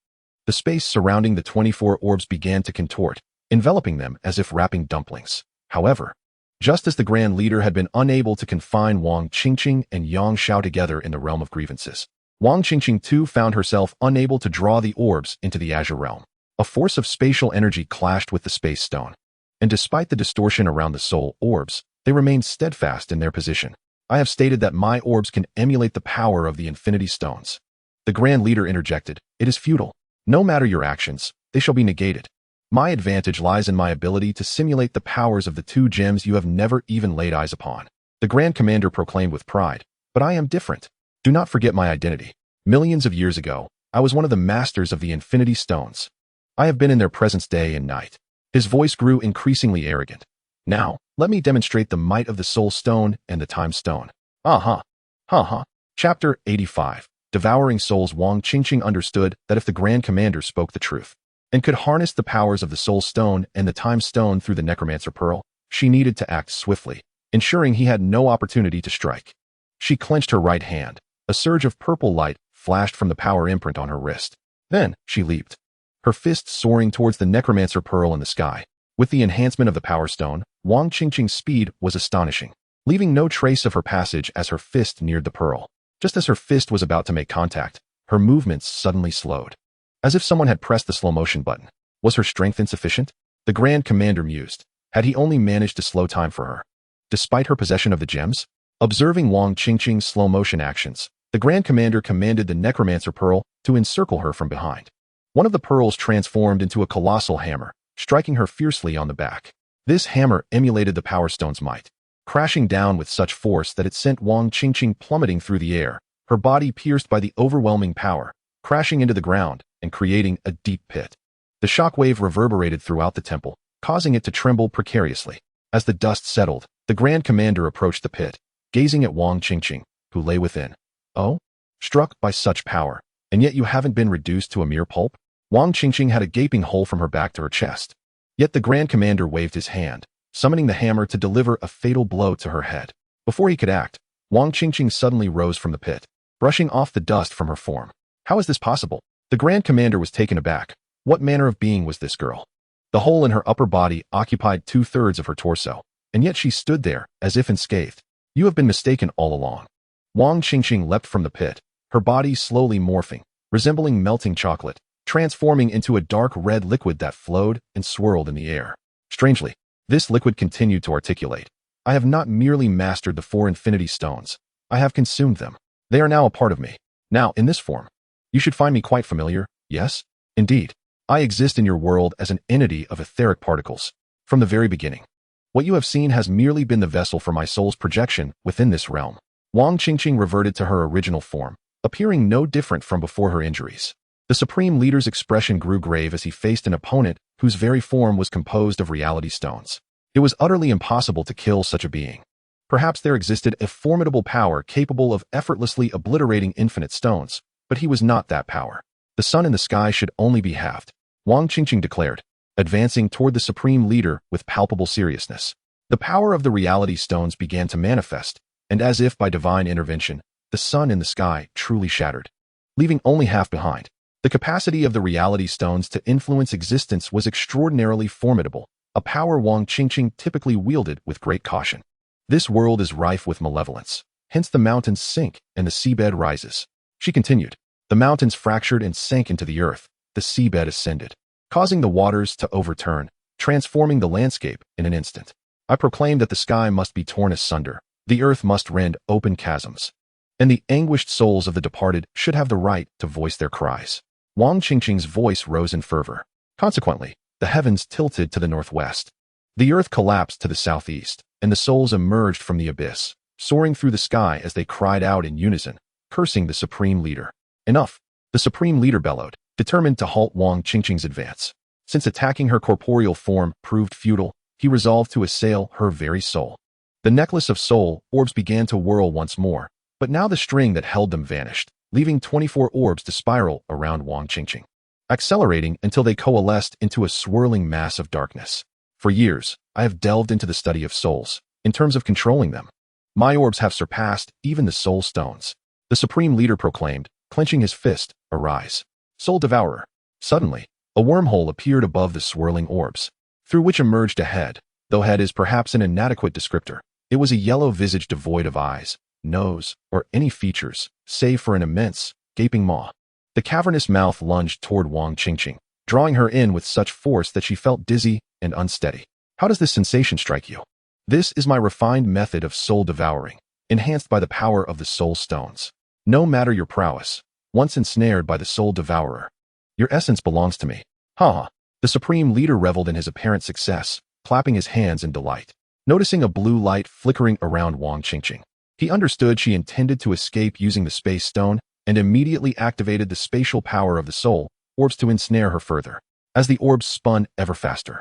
The space surrounding the 24 orbs began to contort, enveloping them as if wrapping dumplings. However, just as the Grand Leader had been unable to confine Wang Qingqing and Yang Xiao together in the realm of grievances, Wang Qingqing too found herself unable to draw the orbs into the azure realm. A force of spatial energy clashed with the space stone, and despite the distortion around the soul orbs, they remained steadfast in their position. I have stated that my orbs can emulate the power of the infinity stones. The Grand Leader interjected, "It is futile. No matter your actions, they shall be negated. My advantage lies in my ability to simulate the powers of the two gems you have never even laid eyes upon." The Grand Commander proclaimed with pride, "But I am different. Do not forget my identity. Millions of years ago, I was one of the masters of the infinity stones. I have been in their presence day and night." His voice grew increasingly arrogant. "Now, let me demonstrate the might of the soul stone and the time stone." Ha ha. Chapter 85. Devouring Souls. Wang Qingqing understood that if the Grand Commander spoke the truth, and could harness the powers of the soul stone and the time stone through the necromancer pearl, she needed to act swiftly, ensuring he had no opportunity to strike. She clenched her right hand. A surge of purple light flashed from the power imprint on her wrist. Then, she leaped, her fist soaring towards the necromancer pearl in the sky. With the enhancement of the power stone, Wang Qingqing's speed was astonishing, leaving no trace of her passage as her fist neared the pearl. Just as her fist was about to make contact, her movements suddenly slowed, as if someone had pressed the slow motion button. Was her strength insufficient? The Grand Commander mused. Had he only managed to slow time for her, despite her possession of the gems? Observing Wang Qingqing's slow motion actions, the Grand Commander commanded the necromancer pearl to encircle her from behind. One of the pearls transformed into a colossal hammer, striking her fiercely on the back. This hammer emulated the power stone's might, crashing down with such force that it sent Wang Qingqing plummeting through the air, her body pierced by the overwhelming power, crashing into the ground and creating a deep pit. The shockwave reverberated throughout the temple, causing it to tremble precariously. As the dust settled, the Grand Commander approached the pit, gazing at Wang Qingqing, who lay within. "Oh? Struck by such power, and yet you haven't been reduced to a mere pulp?" Wang Qingqing had a gaping hole from her back to her chest. Yet the Grand Commander waved his hand, summoning the hammer to deliver a fatal blow to her head. Before he could act, Wang Qingqing suddenly rose from the pit, brushing off the dust from her form. How is this possible? The Grand Commander was taken aback. What manner of being was this girl? The hole in her upper body occupied 2/3 of her torso, and yet she stood there, as if unscathed. "You have been mistaken all along." Wang Qingqing leapt from the pit, her body slowly morphing, resembling melting chocolate, transforming into a dark red liquid that flowed and swirled in the air. Strangely, this liquid continued to articulate. "I have not merely mastered the 4 infinity stones. I have consumed them. They are now a part of me. Now, in this form, you should find me quite familiar, yes? Indeed, I exist in your world as an entity of etheric particles. From the very beginning, what you have seen has merely been the vessel for my soul's projection within this realm. Wang Qingqing reverted to her original form, appearing no different from before her injuries. The Supreme Leader's expression grew grave as he faced an opponent whose very form was composed of reality stones. It was utterly impossible to kill such a being. Perhaps there existed a formidable power capable of effortlessly obliterating infinite stones, but he was not that power. The sun in the sky should only be halved, Wang Qingqing declared, advancing toward the Supreme Leader with palpable seriousness. The power of the reality stones began to manifest, and as if by divine intervention, the sun in the sky truly shattered, leaving only half behind. The capacity of the reality stones to influence existence was extraordinarily formidable, a power Wang Qingqing typically wielded with great caution. This world is rife with malevolence, hence the mountains sink and the seabed rises. She continued. The mountains fractured and sank into the earth, the seabed ascended, causing the waters to overturn, transforming the landscape in an instant. I proclaimed that the sky must be torn asunder, the earth must rend open chasms, and the anguished souls of the departed should have the right to voice their cries. Wang Qingqing's voice rose in fervor. Consequently, the heavens tilted to the northwest. The earth collapsed to the southeast, and the souls emerged from the abyss, soaring through the sky as they cried out in unison, cursing the Supreme Leader. Enough! The Supreme Leader bellowed, determined to halt Wang Qingqing's advance. Since attacking her corporeal form proved futile, he resolved to assail her very soul. The necklace of soul orbs began to whirl once more, but now the string that held them vanished, leaving 24 orbs to spiral around Wang Qingqing, accelerating until they coalesced into a swirling mass of darkness. For years, I have delved into the study of souls, in terms of controlling them. My orbs have surpassed even the soul stones. The Supreme Leader proclaimed, clenching his fist, arise. Soul Devourer. Suddenly, a wormhole appeared above the swirling orbs, through which emerged a head. Though head is perhaps an inadequate descriptor, it was a yellow visage devoid of eyes, nose, or any features, save for an immense, gaping maw. The cavernous mouth lunged toward Wang Qingqing, drawing her in with such force that she felt dizzy and unsteady. How does this sensation strike you? This is my refined method of soul devouring, enhanced by the power of the soul stones. No matter your prowess, once ensnared by the soul devourer, your essence belongs to me. Ha! The Supreme Leader reveled in his apparent success, clapping his hands in delight. Noticing a blue light flickering around Wang Qingqing, he understood she intended to escape using the space stone and immediately activated the spatial power of the soul orbs to ensnare her further. As the orbs spun ever faster,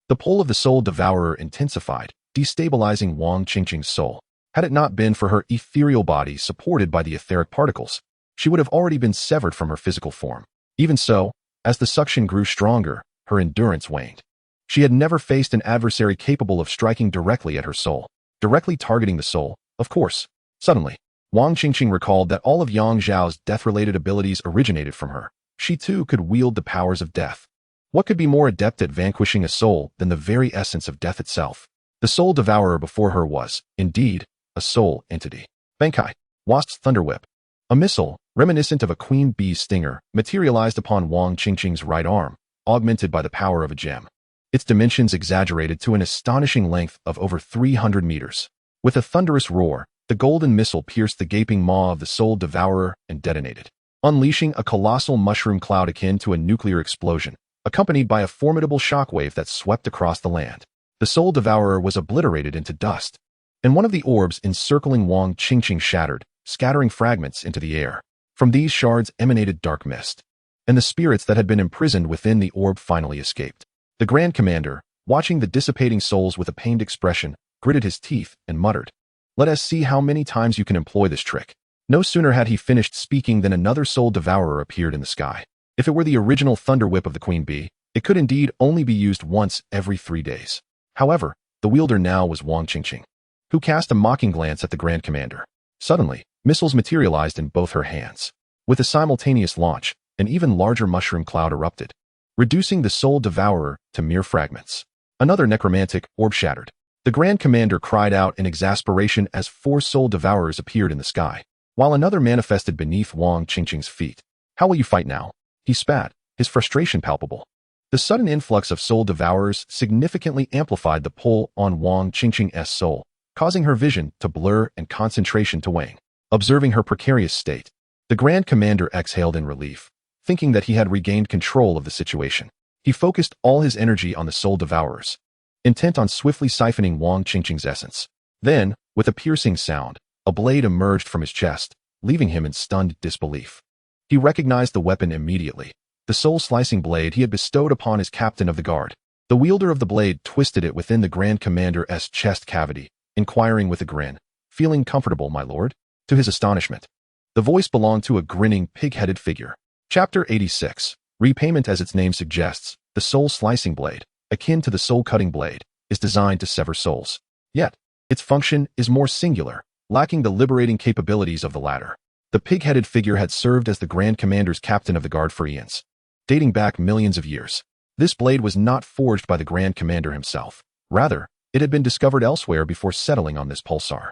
the pull of the soul devourer intensified, destabilizing Wang Qingqing's soul. Had it not been for her ethereal body supported by the etheric particles, she would have already been severed from her physical form. Even so, as the suction grew stronger, her endurance waned. She had never faced an adversary capable of striking directly at her soul, directly targeting the soul, of course. Suddenly, Wang Qingqing recalled that all of Yang Zhao's death-related abilities originated from her. She too could wield the powers of death. What could be more adept at vanquishing a soul than the very essence of death itself? The soul devourer before her was, indeed, a soul entity. Bankai, Wasp's Thunderwhip. A missile, reminiscent of a queen bee's stinger, materialized upon Wang Qingqing's right arm, augmented by the power of a gem. Its dimensions exaggerated to an astonishing length of over 300 meters. With a thunderous roar, the golden missile pierced the gaping maw of the soul devourer and detonated, unleashing a colossal mushroom cloud akin to a nuclear explosion, accompanied by a formidable shockwave that swept across the land. The soul devourer was obliterated into dust, and one of the orbs encircling Wang Qingqing shattered, scattering fragments into the air. From these shards emanated dark mist, and the spirits that had been imprisoned within the orb finally escaped. The Grand Commander, watching the dissipating souls with a pained expression, gritted his teeth and muttered, "Let us see how many times you can employ this trick." No sooner had he finished speaking than another soul devourer appeared in the sky. If it were the original thunder whip of the queen bee, it could indeed only be used once every 3 days. However, the wielder now was Wang Qingqing, who cast a mocking glance at the Grand Commander. Suddenly, missiles materialized in both her hands. With a simultaneous launch, an even larger mushroom cloud erupted, reducing the soul devourer to mere fragments. Another necromantic orb shattered. The Grand Commander cried out in exasperation as 4 soul devourers appeared in the sky, while another manifested beneath Wang Qingqing's feet. "How will you fight now?" He spat, his frustration palpable. The sudden influx of soul devourers significantly amplified the pull on Wang Qingqing's soul, causing her vision to blur and concentration to wane. Observing her precarious state, the Grand Commander exhaled in relief, thinking that he had regained control of the situation. He focused all his energy on the soul devourers, intent on swiftly siphoning Wang Qingqing's essence. Then, with a piercing sound, a blade emerged from his chest, leaving him in stunned disbelief. He recognized the weapon immediately, the soul-slicing blade he had bestowed upon his captain of the guard. The wielder of the blade twisted it within the Grand Commander's chest cavity, inquiring with a grin, "Feeling comfortable, my lord?" To his astonishment, the voice belonged to a grinning, pig-headed figure. Chapter 86. Repayment. As its name suggests, the soul-slicing blade, akin to the soul-cutting blade, is designed to sever souls. Yet, its function is more singular, lacking the liberating capabilities of the latter. The pig-headed figure had served as the Grand Commander's captain of the guard for eons, dating back millions of years. This blade was not forged by the Grand Commander himself. Rather, it had been discovered elsewhere before settling on this pulsar.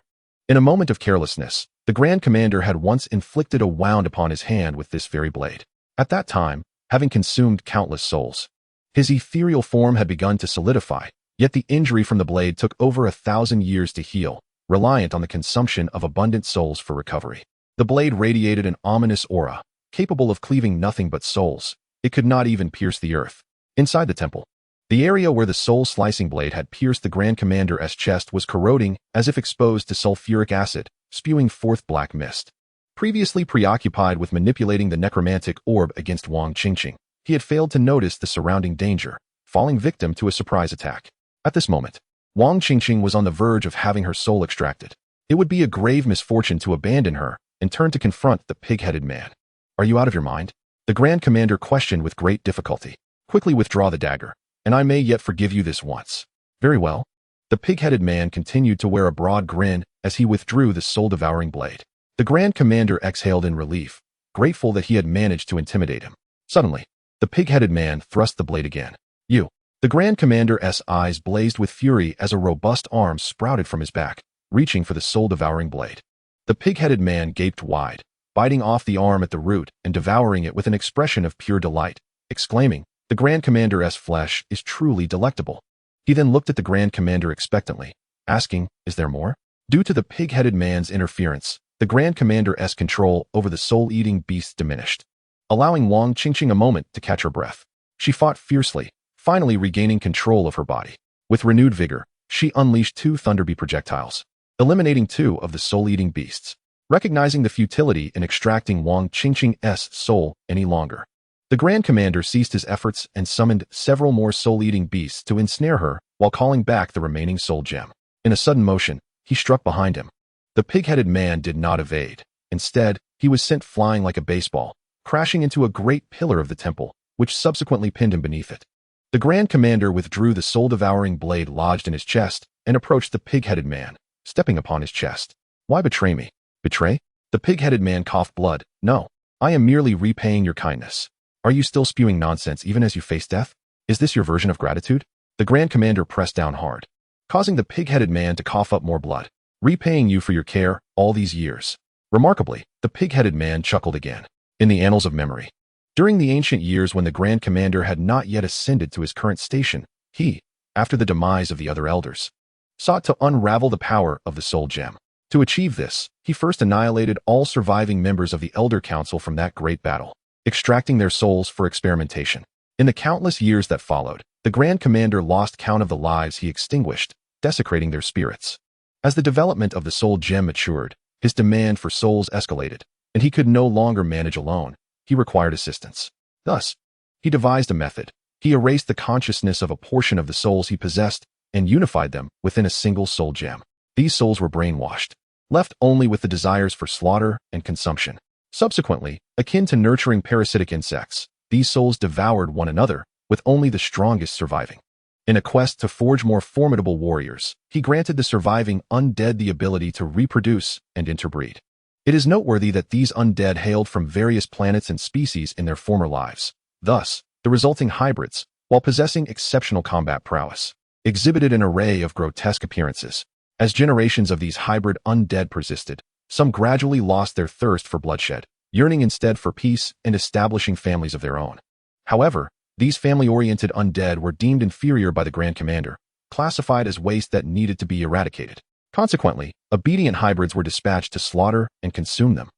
In a moment of carelessness, the Grand Commander had once inflicted a wound upon his hand with this very blade. At that time, having consumed countless souls, his ethereal form had begun to solidify, yet the injury from the blade took over 1,000 years to heal, reliant on the consumption of abundant souls for recovery. The blade radiated an ominous aura, capable of cleaving nothing but souls. It could not even pierce the earth. Inside the temple, the area where the soul-slicing blade had pierced the Grand Commander's chest was corroding as if exposed to sulfuric acid, spewing forth black mist. Previously preoccupied with manipulating the necromantic orb against Wang Qingqing, he had failed to notice the surrounding danger, falling victim to a surprise attack. At this moment, Wang Qingqing was on the verge of having her soul extracted. It would be a grave misfortune to abandon her and turn to confront the pig-headed man. "Are you out of your mind?" the Grand Commander questioned with great difficulty. "Quickly withdraw the dagger, and I may yet forgive you this once." "Very well." The pig-headed man continued to wear a broad grin as he withdrew the soul-devouring blade. The Grand Commander exhaled in relief, grateful that he had managed to intimidate him. Suddenly, the pig-headed man thrust the blade again. "You." The Grand Commander's eyes blazed with fury as a robust arm sprouted from his back, reaching for the soul-devouring blade. The pig-headed man gaped wide, biting off the arm at the root and devouring it with an expression of pure delight, exclaiming, "The Grand Commander's flesh is truly delectable." He then looked at the Grand Commander expectantly, asking, "Is there more?" Due to the pig-headed man's interference, the Grand Commander's control over the soul-eating beasts diminished, allowing Wang Qingqing a moment to catch her breath. She fought fiercely, finally regaining control of her body. With renewed vigor, she unleashed 2 Thunderbee projectiles, eliminating 2 of the soul-eating beasts. Recognizing the futility in extracting Wang Qingqing's soul any longer, the Grand Commander ceased his efforts and summoned several more soul-eating beasts to ensnare her while calling back the remaining soul gem. In a sudden motion, he struck behind him. The pig-headed man did not evade. Instead, he was sent flying like a baseball, crashing into a great pillar of the temple, which subsequently pinned him beneath it. The Grand Commander withdrew the soul-devouring blade lodged in his chest and approached the pig-headed man, stepping upon his chest. "Why betray me?" "Betray?" The pig-headed man coughed blood. "No, I am merely repaying your kindness." "Are you still spewing nonsense even as you face death? Is this your version of gratitude?" The Grand Commander pressed down hard, causing the pig-headed man to cough up more blood. "Repaying you for your care all these years." Remarkably, the pig-headed man chuckled again. In the annals of memory, during the ancient years when the Grand Commander had not yet ascended to his current station, he, after the demise of the other elders, sought to unravel the power of the soul gem. To achieve this, he first annihilated all surviving members of the Elder Council from that great battle, extracting their souls for experimentation. In the countless years that followed, the Grand Commander lost count of the lives he extinguished, desecrating their spirits. As the development of the soul gem matured, his demand for souls escalated, and he could no longer manage alone. He required assistance. Thus, he devised a method. He erased the consciousness of a portion of the souls he possessed and unified them within a single soul gem. These souls were brainwashed, left only with the desires for slaughter and consumption. Subsequently, akin to nurturing parasitic insects, these souls devoured one another, with only the strongest surviving. In a quest to forge more formidable warriors, he granted the surviving undead the ability to reproduce and interbreed. It is noteworthy that these undead hailed from various planets and species in their former lives. Thus, the resulting hybrids, while possessing exceptional combat prowess, exhibited an array of grotesque appearances. As generations of these hybrid undead persisted, some gradually lost their thirst for bloodshed, yearning instead for peace and establishing families of their own. However, these family-oriented undead were deemed inferior by the Grand Commander, classified as waste that needed to be eradicated. Consequently, obedient hybrids were dispatched to slaughter and consume them,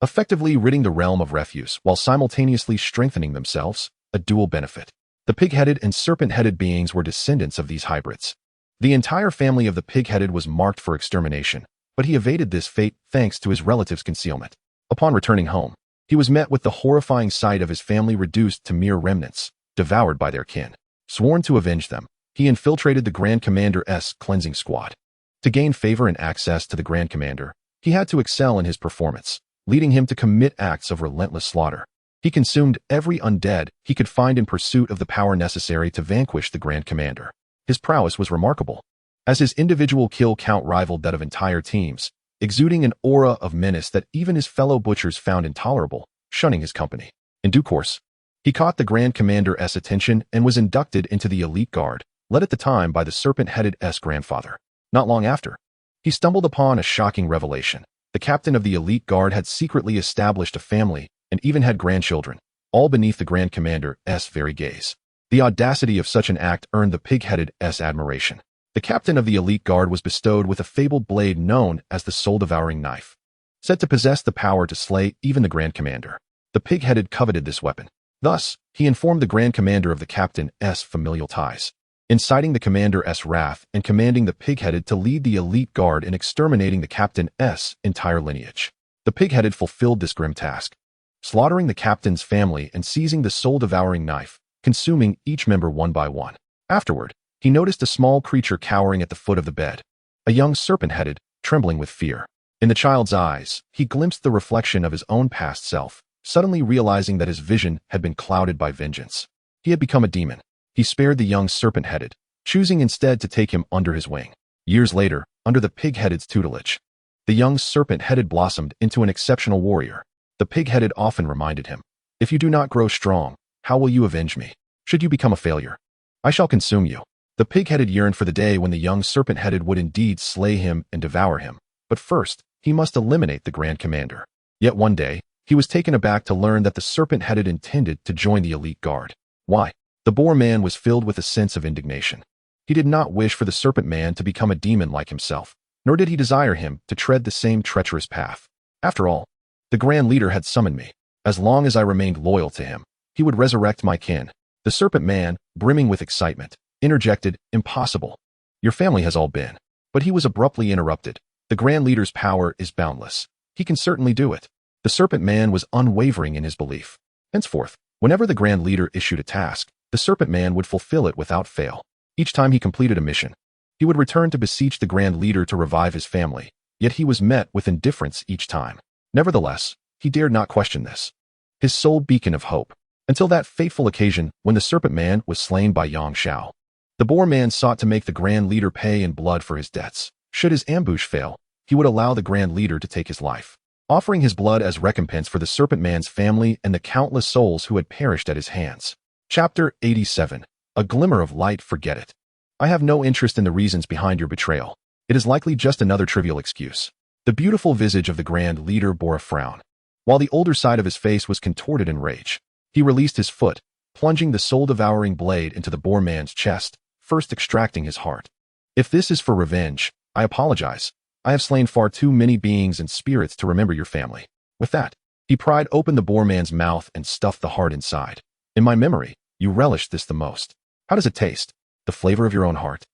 effectively ridding the realm of refuse while simultaneously strengthening themselves, a dual benefit. The pig-headed and serpent-headed beings were descendants of these hybrids. The entire family of the pig-headed was marked for extermination, but he evaded this fate thanks to his relatives' concealment. Upon returning home, he was met with the horrifying sight of his family reduced to mere remnants, devoured by their kin. Sworn to avenge them, he infiltrated the Grand Commander's cleansing squad. To gain favor and access to the Grand Commander, he had to excel in his performance, leading him to commit acts of relentless slaughter. He consumed every undead he could find in pursuit of the power necessary to vanquish the Grand Commander. His prowess was remarkable, as his individual kill count rivaled that of entire teams, exuding an aura of menace that even his fellow butchers found intolerable, shunning his company. In due course, he caught the Grand Commander's attention and was inducted into the elite guard, led at the time by the serpent-headed's grandfather. Not long after, he stumbled upon a shocking revelation. The captain of the elite guard had secretly established a family and even had grandchildren, all beneath the Grand Commander's very gaze. The audacity of such an act earned the pig-headed's admiration. The captain of the elite guard was bestowed with a fabled blade known as the soul-devouring knife, said to possess the power to slay even the Grand Commander. The pig-headed coveted this weapon. Thus, he informed the Grand Commander of the captain's familial ties, inciting the commander's wrath and commanding the pig-headed to lead the elite guard in exterminating the captain's entire lineage. The pig-headed fulfilled this grim task, slaughtering the captain's family and seizing the soul-devouring knife, consuming each member one by one. Afterward, he noticed a small creature cowering at the foot of the bed, a young serpent-headed, trembling with fear. In the child's eyes, he glimpsed the reflection of his own past self, suddenly realizing that his vision had been clouded by vengeance. He had become a demon. He spared the young serpent-headed, choosing instead to take him under his wing. Years later, under the pig-headed's tutelage, the young serpent-headed blossomed into an exceptional warrior. The pig-headed often reminded him, "If you do not grow strong, how will you avenge me? Should you become a failure, I shall consume you." The pig-headed yearned for the day when the young serpent-headed would indeed slay him and devour him. But first, he must eliminate the Grand Commander. Yet one day, he was taken aback to learn that the serpent-headed intended to join the elite guard. Why? The boar man was filled with a sense of indignation. He did not wish for the serpent man to become a demon like himself, nor did he desire him to tread the same treacherous path. After all, the Grand Leader had summoned me. As long as I remained loyal to him, he would resurrect my kin. The serpent man, brimming with excitement, interjected, "Impossible. Your family has all been." But he was abruptly interrupted. "The Grand Leader's power is boundless. He can certainly do it." The serpent man was unwavering in his belief. Henceforth, whenever the Grand Leader issued a task, the serpent man would fulfill it without fail. Each time he completed a mission, he would return to beseech the Grand Leader to revive his family, yet he was met with indifference each time. Nevertheless, he dared not question this, his sole beacon of hope, until that fateful occasion when the serpent man was slain by Yang Shao. The boar man sought to make the Grand Leader pay in blood for his debts. Should his ambush fail, he would allow the Grand Leader to take his life, offering his blood as recompense for the serpent man's family and the countless souls who had perished at his hands. Chapter 87. A glimmer of light. Forget it. I have no interest in the reasons behind your betrayal. It is likely just another trivial excuse. The beautiful visage of the Grand Leader bore a frown, while the older side of his face was contorted in rage. He released his foot, plunging the soul-devouring blade into the boar man's chest, first extracting his heart. "If this is for revenge, I apologize. I have slain far too many beings and spirits to remember your family." With that, he pried open the boar man's mouth and stuffed the heart inside. "In my memory, you relished this the most. How does it taste? The flavor of your own heart?"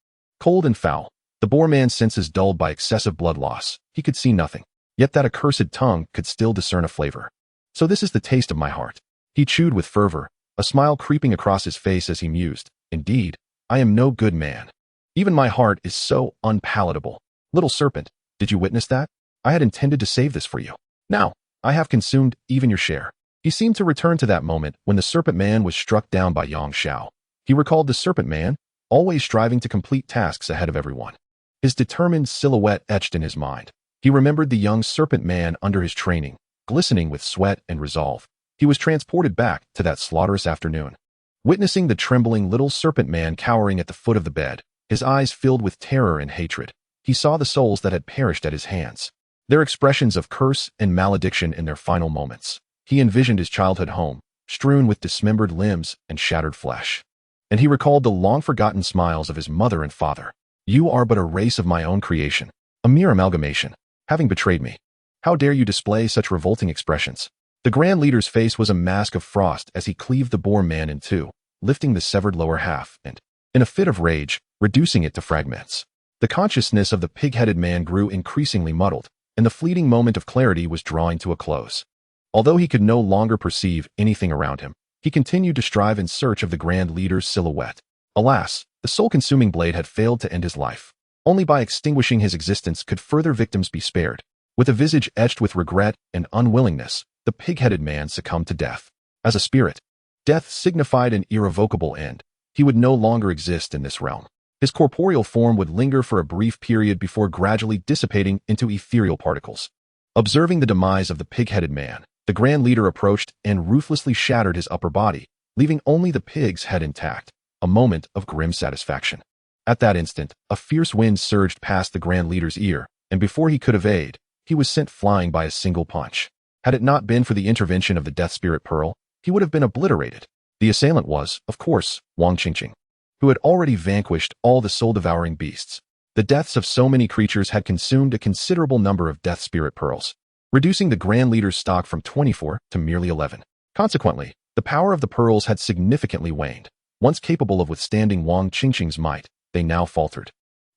Cold and foul, the boar man's senses dulled by excessive blood loss, he could see nothing. Yet that accursed tongue could still discern a flavor. "So this is the taste of my heart." He chewed with fervor, a smile creeping across his face as he mused. "Indeed, I am no good man. Even my heart is so unpalatable. Little serpent, did you witness that? I had intended to save this for you. Now, I have consumed even your share." He seemed to return to that moment when the serpent man was struck down by Yang Shao. He recalled the serpent man, always striving to complete tasks ahead of everyone. His determined silhouette etched in his mind. He remembered the young serpent man under his training, glistening with sweat and resolve. He was transported back to that slaughterous afternoon. Witnessing the trembling little serpent man cowering at the foot of the bed, his eyes filled with terror and hatred, he saw the souls that had perished at his hands, their expressions of curse and malediction in their final moments. He envisioned his childhood home, strewn with dismembered limbs and shattered flesh. And he recalled the long-forgotten smiles of his mother and father. "You are but a race of my own creation, a mere amalgamation, having betrayed me. How dare you display such revolting expressions?" The Grand Leader's face was a mask of frost as he cleaved the boar man in two, lifting the severed lower half and, in a fit of rage, reducing it to fragments. The consciousness of the pig-headed man grew increasingly muddled, and the fleeting moment of clarity was drawing to a close. Although he could no longer perceive anything around him, he continued to strive in search of the Grand Leader's silhouette. Alas, the soul-consuming blade had failed to end his life. Only by extinguishing his existence could further victims be spared. With a visage etched with regret and unwillingness, the pig-headed man succumbed to death. As a spirit, death signified an irrevocable end. He would no longer exist in this realm. His corporeal form would linger for a brief period before gradually dissipating into ethereal particles. Observing the demise of the pig-headed man, the Grand Leader approached and ruthlessly shattered his upper body, leaving only the pig's head intact, a moment of grim satisfaction. At that instant, a fierce wind surged past the Grand Leader's ear, and before he could evade, he was sent flying by a single punch. Had it not been for the intervention of the Death Spirit Pearl, he would have been obliterated. The assailant was, of course, Wang Qingqing, who had already vanquished all the soul-devouring beasts. The deaths of so many creatures had consumed a considerable number of Death Spirit Pearls, reducing the Grand Leader's stock from 24 to merely 11. Consequently, the power of the pearls had significantly waned. Once capable of withstanding Wang Qingqing's might, they now faltered.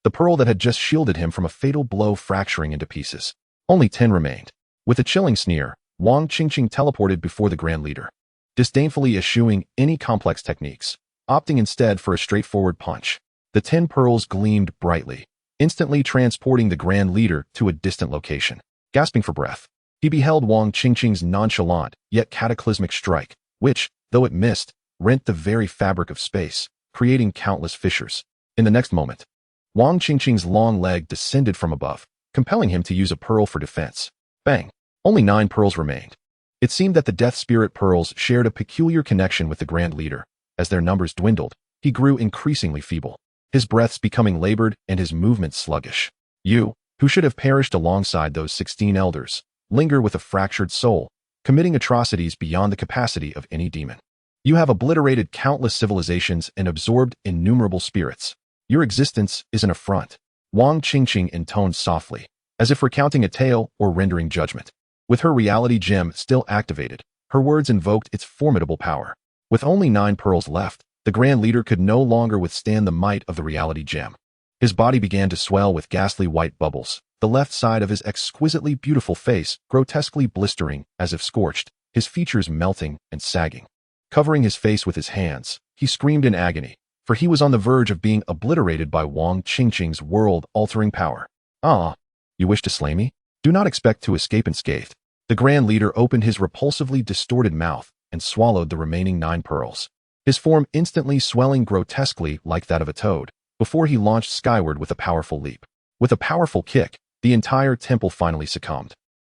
The pearl that had just shielded him from a fatal blow fracturing into pieces. Only 10 remained. With a chilling sneer, Wang Qingqing teleported before the Grand Leader, disdainfully eschewing any complex techniques, opting instead for a straightforward punch. The 10 pearls gleamed brightly, instantly transporting the Grand Leader to a distant location. Gasping for breath, he beheld Wang Qingqing's nonchalant yet cataclysmic strike, which, though it missed, rent the very fabric of space, creating countless fissures. In the next moment, Wang Qingqing's long leg descended from above, compelling him to use a pearl for defense. Bang! Only 9 pearls remained. It seemed that the Death Spirit Pearls shared a peculiar connection with the Grand Leader. As their numbers dwindled, he grew increasingly feeble, his breaths becoming labored and his movements sluggish. You, who should have perished alongside those 16 elders, linger with a fractured soul, committing atrocities beyond the capacity of any demon. You have obliterated countless civilizations and absorbed innumerable spirits. Your existence is an affront. Wang Qingqing intoned softly, as if recounting a tale or rendering judgment. With her reality gem still activated, her words invoked its formidable power. With only 9 pearls left, the Grand Leader could no longer withstand the might of the reality gem. His body began to swell with ghastly white bubbles, the left side of his exquisitely beautiful face grotesquely blistering as if scorched, his features melting and sagging. Covering his face with his hands, he screamed in agony, for he was on the verge of being obliterated by Wang Qingqing's world-altering power. Ah, you wish to slay me? Do not expect to escape unscathed. The Grand Leader opened his repulsively distorted mouth and swallowed the remaining 9 pearls, his form instantly swelling grotesquely like that of a toad, before he launched skyward with a powerful leap. With a powerful kick, the entire temple finally succumbed,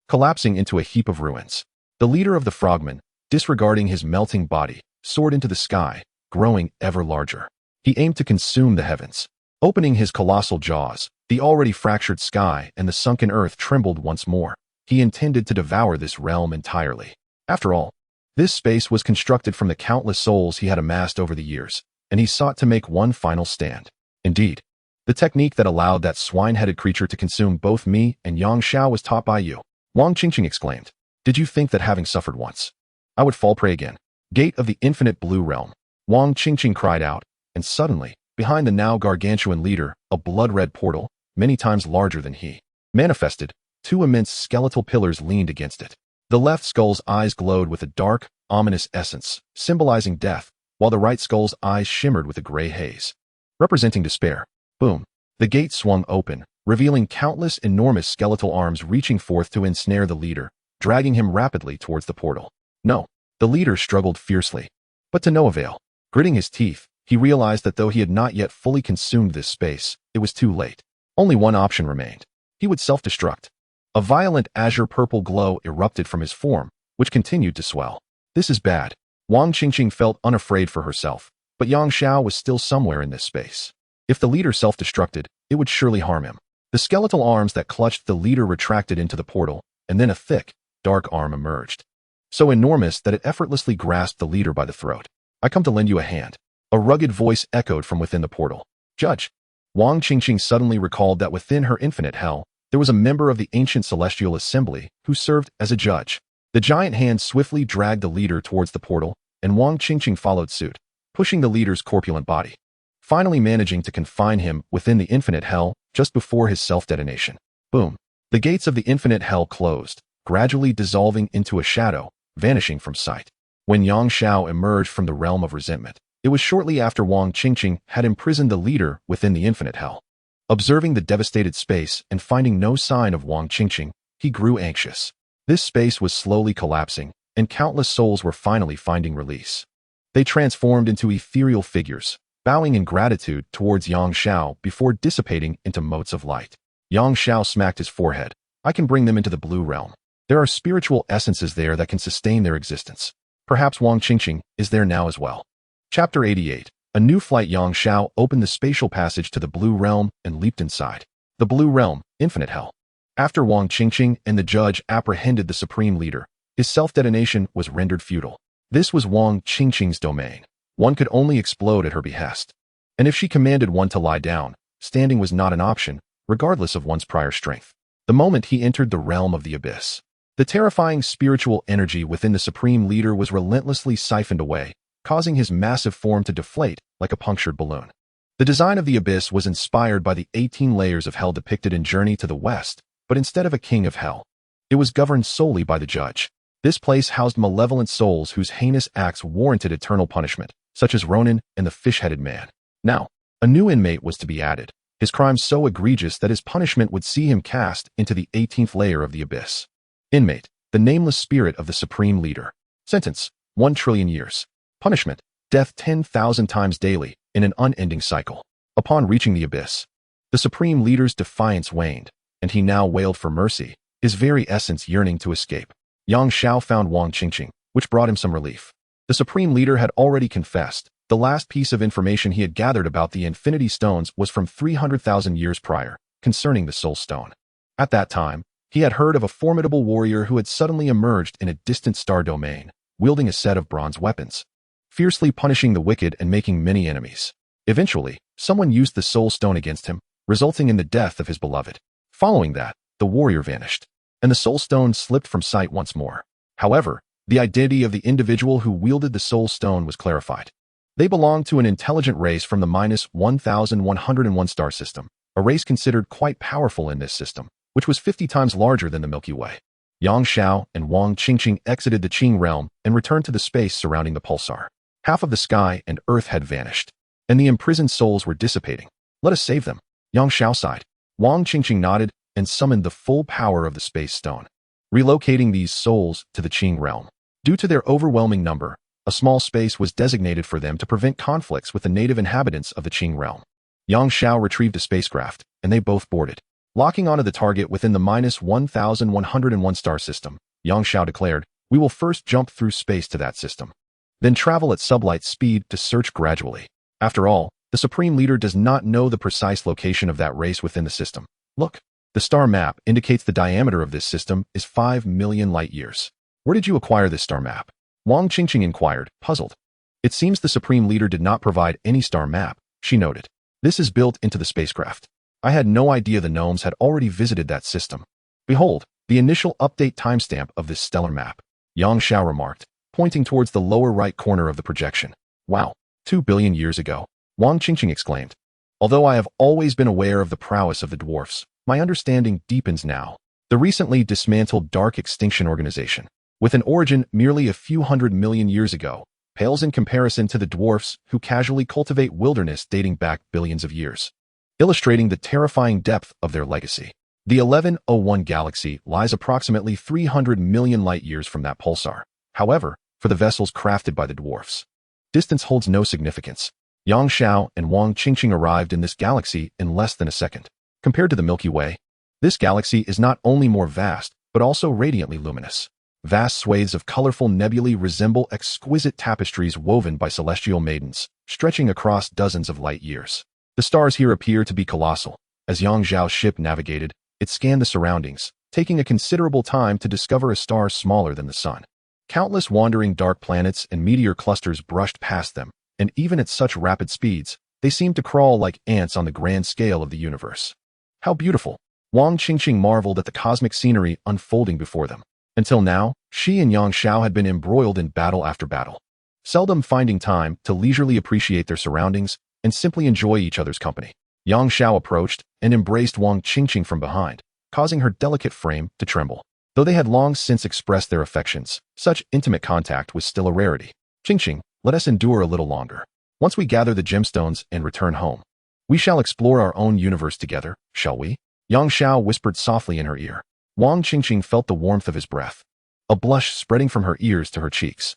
collapsing into a heap of ruins. The leader of the frogmen, disregarding his melting body, soared into the sky, growing ever larger. He aimed to consume the heavens. Opening his colossal jaws, the already fractured sky and the sunken earth trembled once more. He intended to devour this realm entirely. After all, this space was constructed from the countless souls he had amassed over the years, and he sought to make one final stand. Indeed, the technique that allowed that swine-headed creature to consume both me and Yang Xiao was taught by you. Wang Qingqing exclaimed. Did you think that having suffered once, I would fall prey again? Gate of the infinite blue realm. Wang Qingqing cried out, and suddenly, behind the now gargantuan leader, a blood-red portal, many times larger than he, manifested. 2 immense skeletal pillars leaned against it. The left skull's eyes glowed with a dark, ominous essence, symbolizing death, while the right skull's eyes shimmered with a gray haze, representing despair. Boom! The gate swung open, revealing countless enormous skeletal arms reaching forth to ensnare the leader, dragging him rapidly towards the portal. No, the leader struggled fiercely, but to no avail. Gritting his teeth, he realized that though he had not yet fully consumed this space, it was too late. Only one option remained. He would self-destruct. A violent azure-purple glow erupted from his form, which continued to swell. This is bad. Wang Qingqing felt unafraid for herself, but Yang Xiao was still somewhere in this space. If the leader self-destructed, it would surely harm him. The skeletal arms that clutched the leader retracted into the portal, and then a thick, dark arm emerged, so enormous that it effortlessly grasped the leader by the throat. I come to lend you a hand. A rugged voice echoed from within the portal. Judge. Wang Qingqing suddenly recalled that within her infinite hell, there was a member of the ancient celestial assembly who served as a judge. The giant hand swiftly dragged the leader towards the portal, and Wang Qingqing followed suit, pushing the leader's corpulent body. Finally managing to confine him within the infinite hell, just before his self-detonation. Boom. The gates of the infinite hell closed, gradually dissolving into a shadow, vanishing from sight. When Yang Xiao emerged from the realm of resentment, it was shortly after Wang Qingqing had imprisoned the leader within the infinite hell. Observing the devastated space and finding no sign of Wang Qingqing, he grew anxious. This space was slowly collapsing, and countless souls were finally finding release. They transformed into ethereal figures, bowing in gratitude towards Yang Xiao before dissipating into motes of light. Yang Xiao smacked his forehead. I can bring them into the blue realm. There are spiritual essences there that can sustain their existence. Perhaps Wang Qingqing is there now as well. Chapter 88. A new flight. Yang Xiao opened the spatial passage to the blue realm and leaped inside. The blue realm, infinite hell. After Wang Qingqing and the judge apprehended the supreme leader, his self-detonation was rendered futile. This was Wang Qingqing's domain. One could only explode at her behest. And if she commanded one to lie down, standing was not an option, regardless of one's prior strength. The moment he entered the realm of the abyss, the terrifying spiritual energy within the supreme leader was relentlessly siphoned away, causing his massive form to deflate like a punctured balloon. The design of the abyss was inspired by the 18 layers of hell depicted in Journey to the West, but instead of a king of hell, it was governed solely by the judge. This place housed malevolent souls whose heinous acts warranted eternal punishment, such as Ronin and the fish-headed man. Now, a new inmate was to be added, his crimes so egregious that his punishment would see him cast into the 18th layer of the abyss. Inmate, the nameless spirit of the supreme leader. Sentence, 1 trillion years. Punishment, death 10,000 times daily, in an unending cycle. Upon reaching the abyss, the supreme leader's defiance waned, and he now wailed for mercy, his very essence yearning to escape. Yang Xiao found Wang Qingqing, which brought him some relief. The supreme leader had already confessed. The last piece of information he had gathered about the Infinity Stones was from 300,000 years prior, concerning the Soul Stone. At that time, he had heard of a formidable warrior who had suddenly emerged in a distant star domain, wielding a set of bronze weapons, fiercely punishing the wicked and making many enemies. Eventually, someone used the Soul Stone against him, resulting in the death of his beloved. Following that, the warrior vanished, and the Soul Stone slipped from sight once more. However, the identity of the individual who wielded the Soul Stone was clarified. They belonged to an intelligent race from the -1101 star system, a race considered quite powerful in this system, which was 50 times larger than the Milky Way. Yang Xiao and Wang Qingqing exited the Qing realm and returned to the space surrounding the pulsar. Half of the sky and earth had vanished, and the imprisoned souls were dissipating. Let us save them. Yang Xiao sighed. Wang Qingqing nodded and summoned the full power of the space stone, relocating these souls to the Qing realm. Due to their overwhelming number, a small space was designated for them to prevent conflicts with the native inhabitants of the Qing realm. Yang Xiao retrieved a spacecraft, and they both boarded. Locking onto the target within the -1101 star system, Yang Xiao declared, "We will first jump through space to that system, then travel at sublight speed to search gradually." After all, the Supreme Leader does not know the precise location of that race within the system. Look, the star map indicates the diameter of this system is 5 million light-years. Where did you acquire this star map? Wang Qingqing inquired, puzzled. It seems the Supreme Leader did not provide any star map, she noted. This is built into the spacecraft. I had no idea the gnomes had already visited that system. Behold, the initial update timestamp of this stellar map, Yang Xiao remarked, pointing towards the lower right corner of the projection. Wow, 2 billion years ago, Wang Qingqing exclaimed. Although I have always been aware of the prowess of the dwarfs, my understanding deepens now. The recently dismantled Dark Extinction Organization, with an origin merely a few 100 million years ago, pales in comparison to the dwarfs who casually cultivate wilderness dating back billions of years, illustrating the terrifying depth of their legacy. The 1101 galaxy lies approximately 300 million light-years from that pulsar. However, for the vessels crafted by the dwarfs, distance holds no significance. Yang Xiao and Wang Qingqing arrived in this galaxy in less than a second. Compared to the Milky Way, this galaxy is not only more vast, but also radiantly luminous. Vast swathes of colorful nebulae resemble exquisite tapestries woven by celestial maidens, stretching across dozens of light-years. The stars here appear to be colossal. As Yang Xiao's ship navigated, it scanned the surroundings, taking a considerable time to discover a star smaller than the sun. Countless wandering dark planets and meteor clusters brushed past them, and even at such rapid speeds, they seemed to crawl like ants on the grand scale of the universe. How beautiful! Wang Qingqing marveled at the cosmic scenery unfolding before them. Until now, she and Yang Xiao had been embroiled in battle after battle, seldom finding time to leisurely appreciate their surroundings and simply enjoy each other's company. Yang Xiao approached and embraced Wang Qingqing from behind, causing her delicate frame to tremble. Though they had long since expressed their affections, such intimate contact was still a rarity. Qingqing, let us endure a little longer. Once we gather the gemstones and return home, we shall explore our own universe together, shall we? Yang Xiao whispered softly in her ear. Wang Qingqing felt the warmth of his breath, a blush spreading from her ears to her cheeks.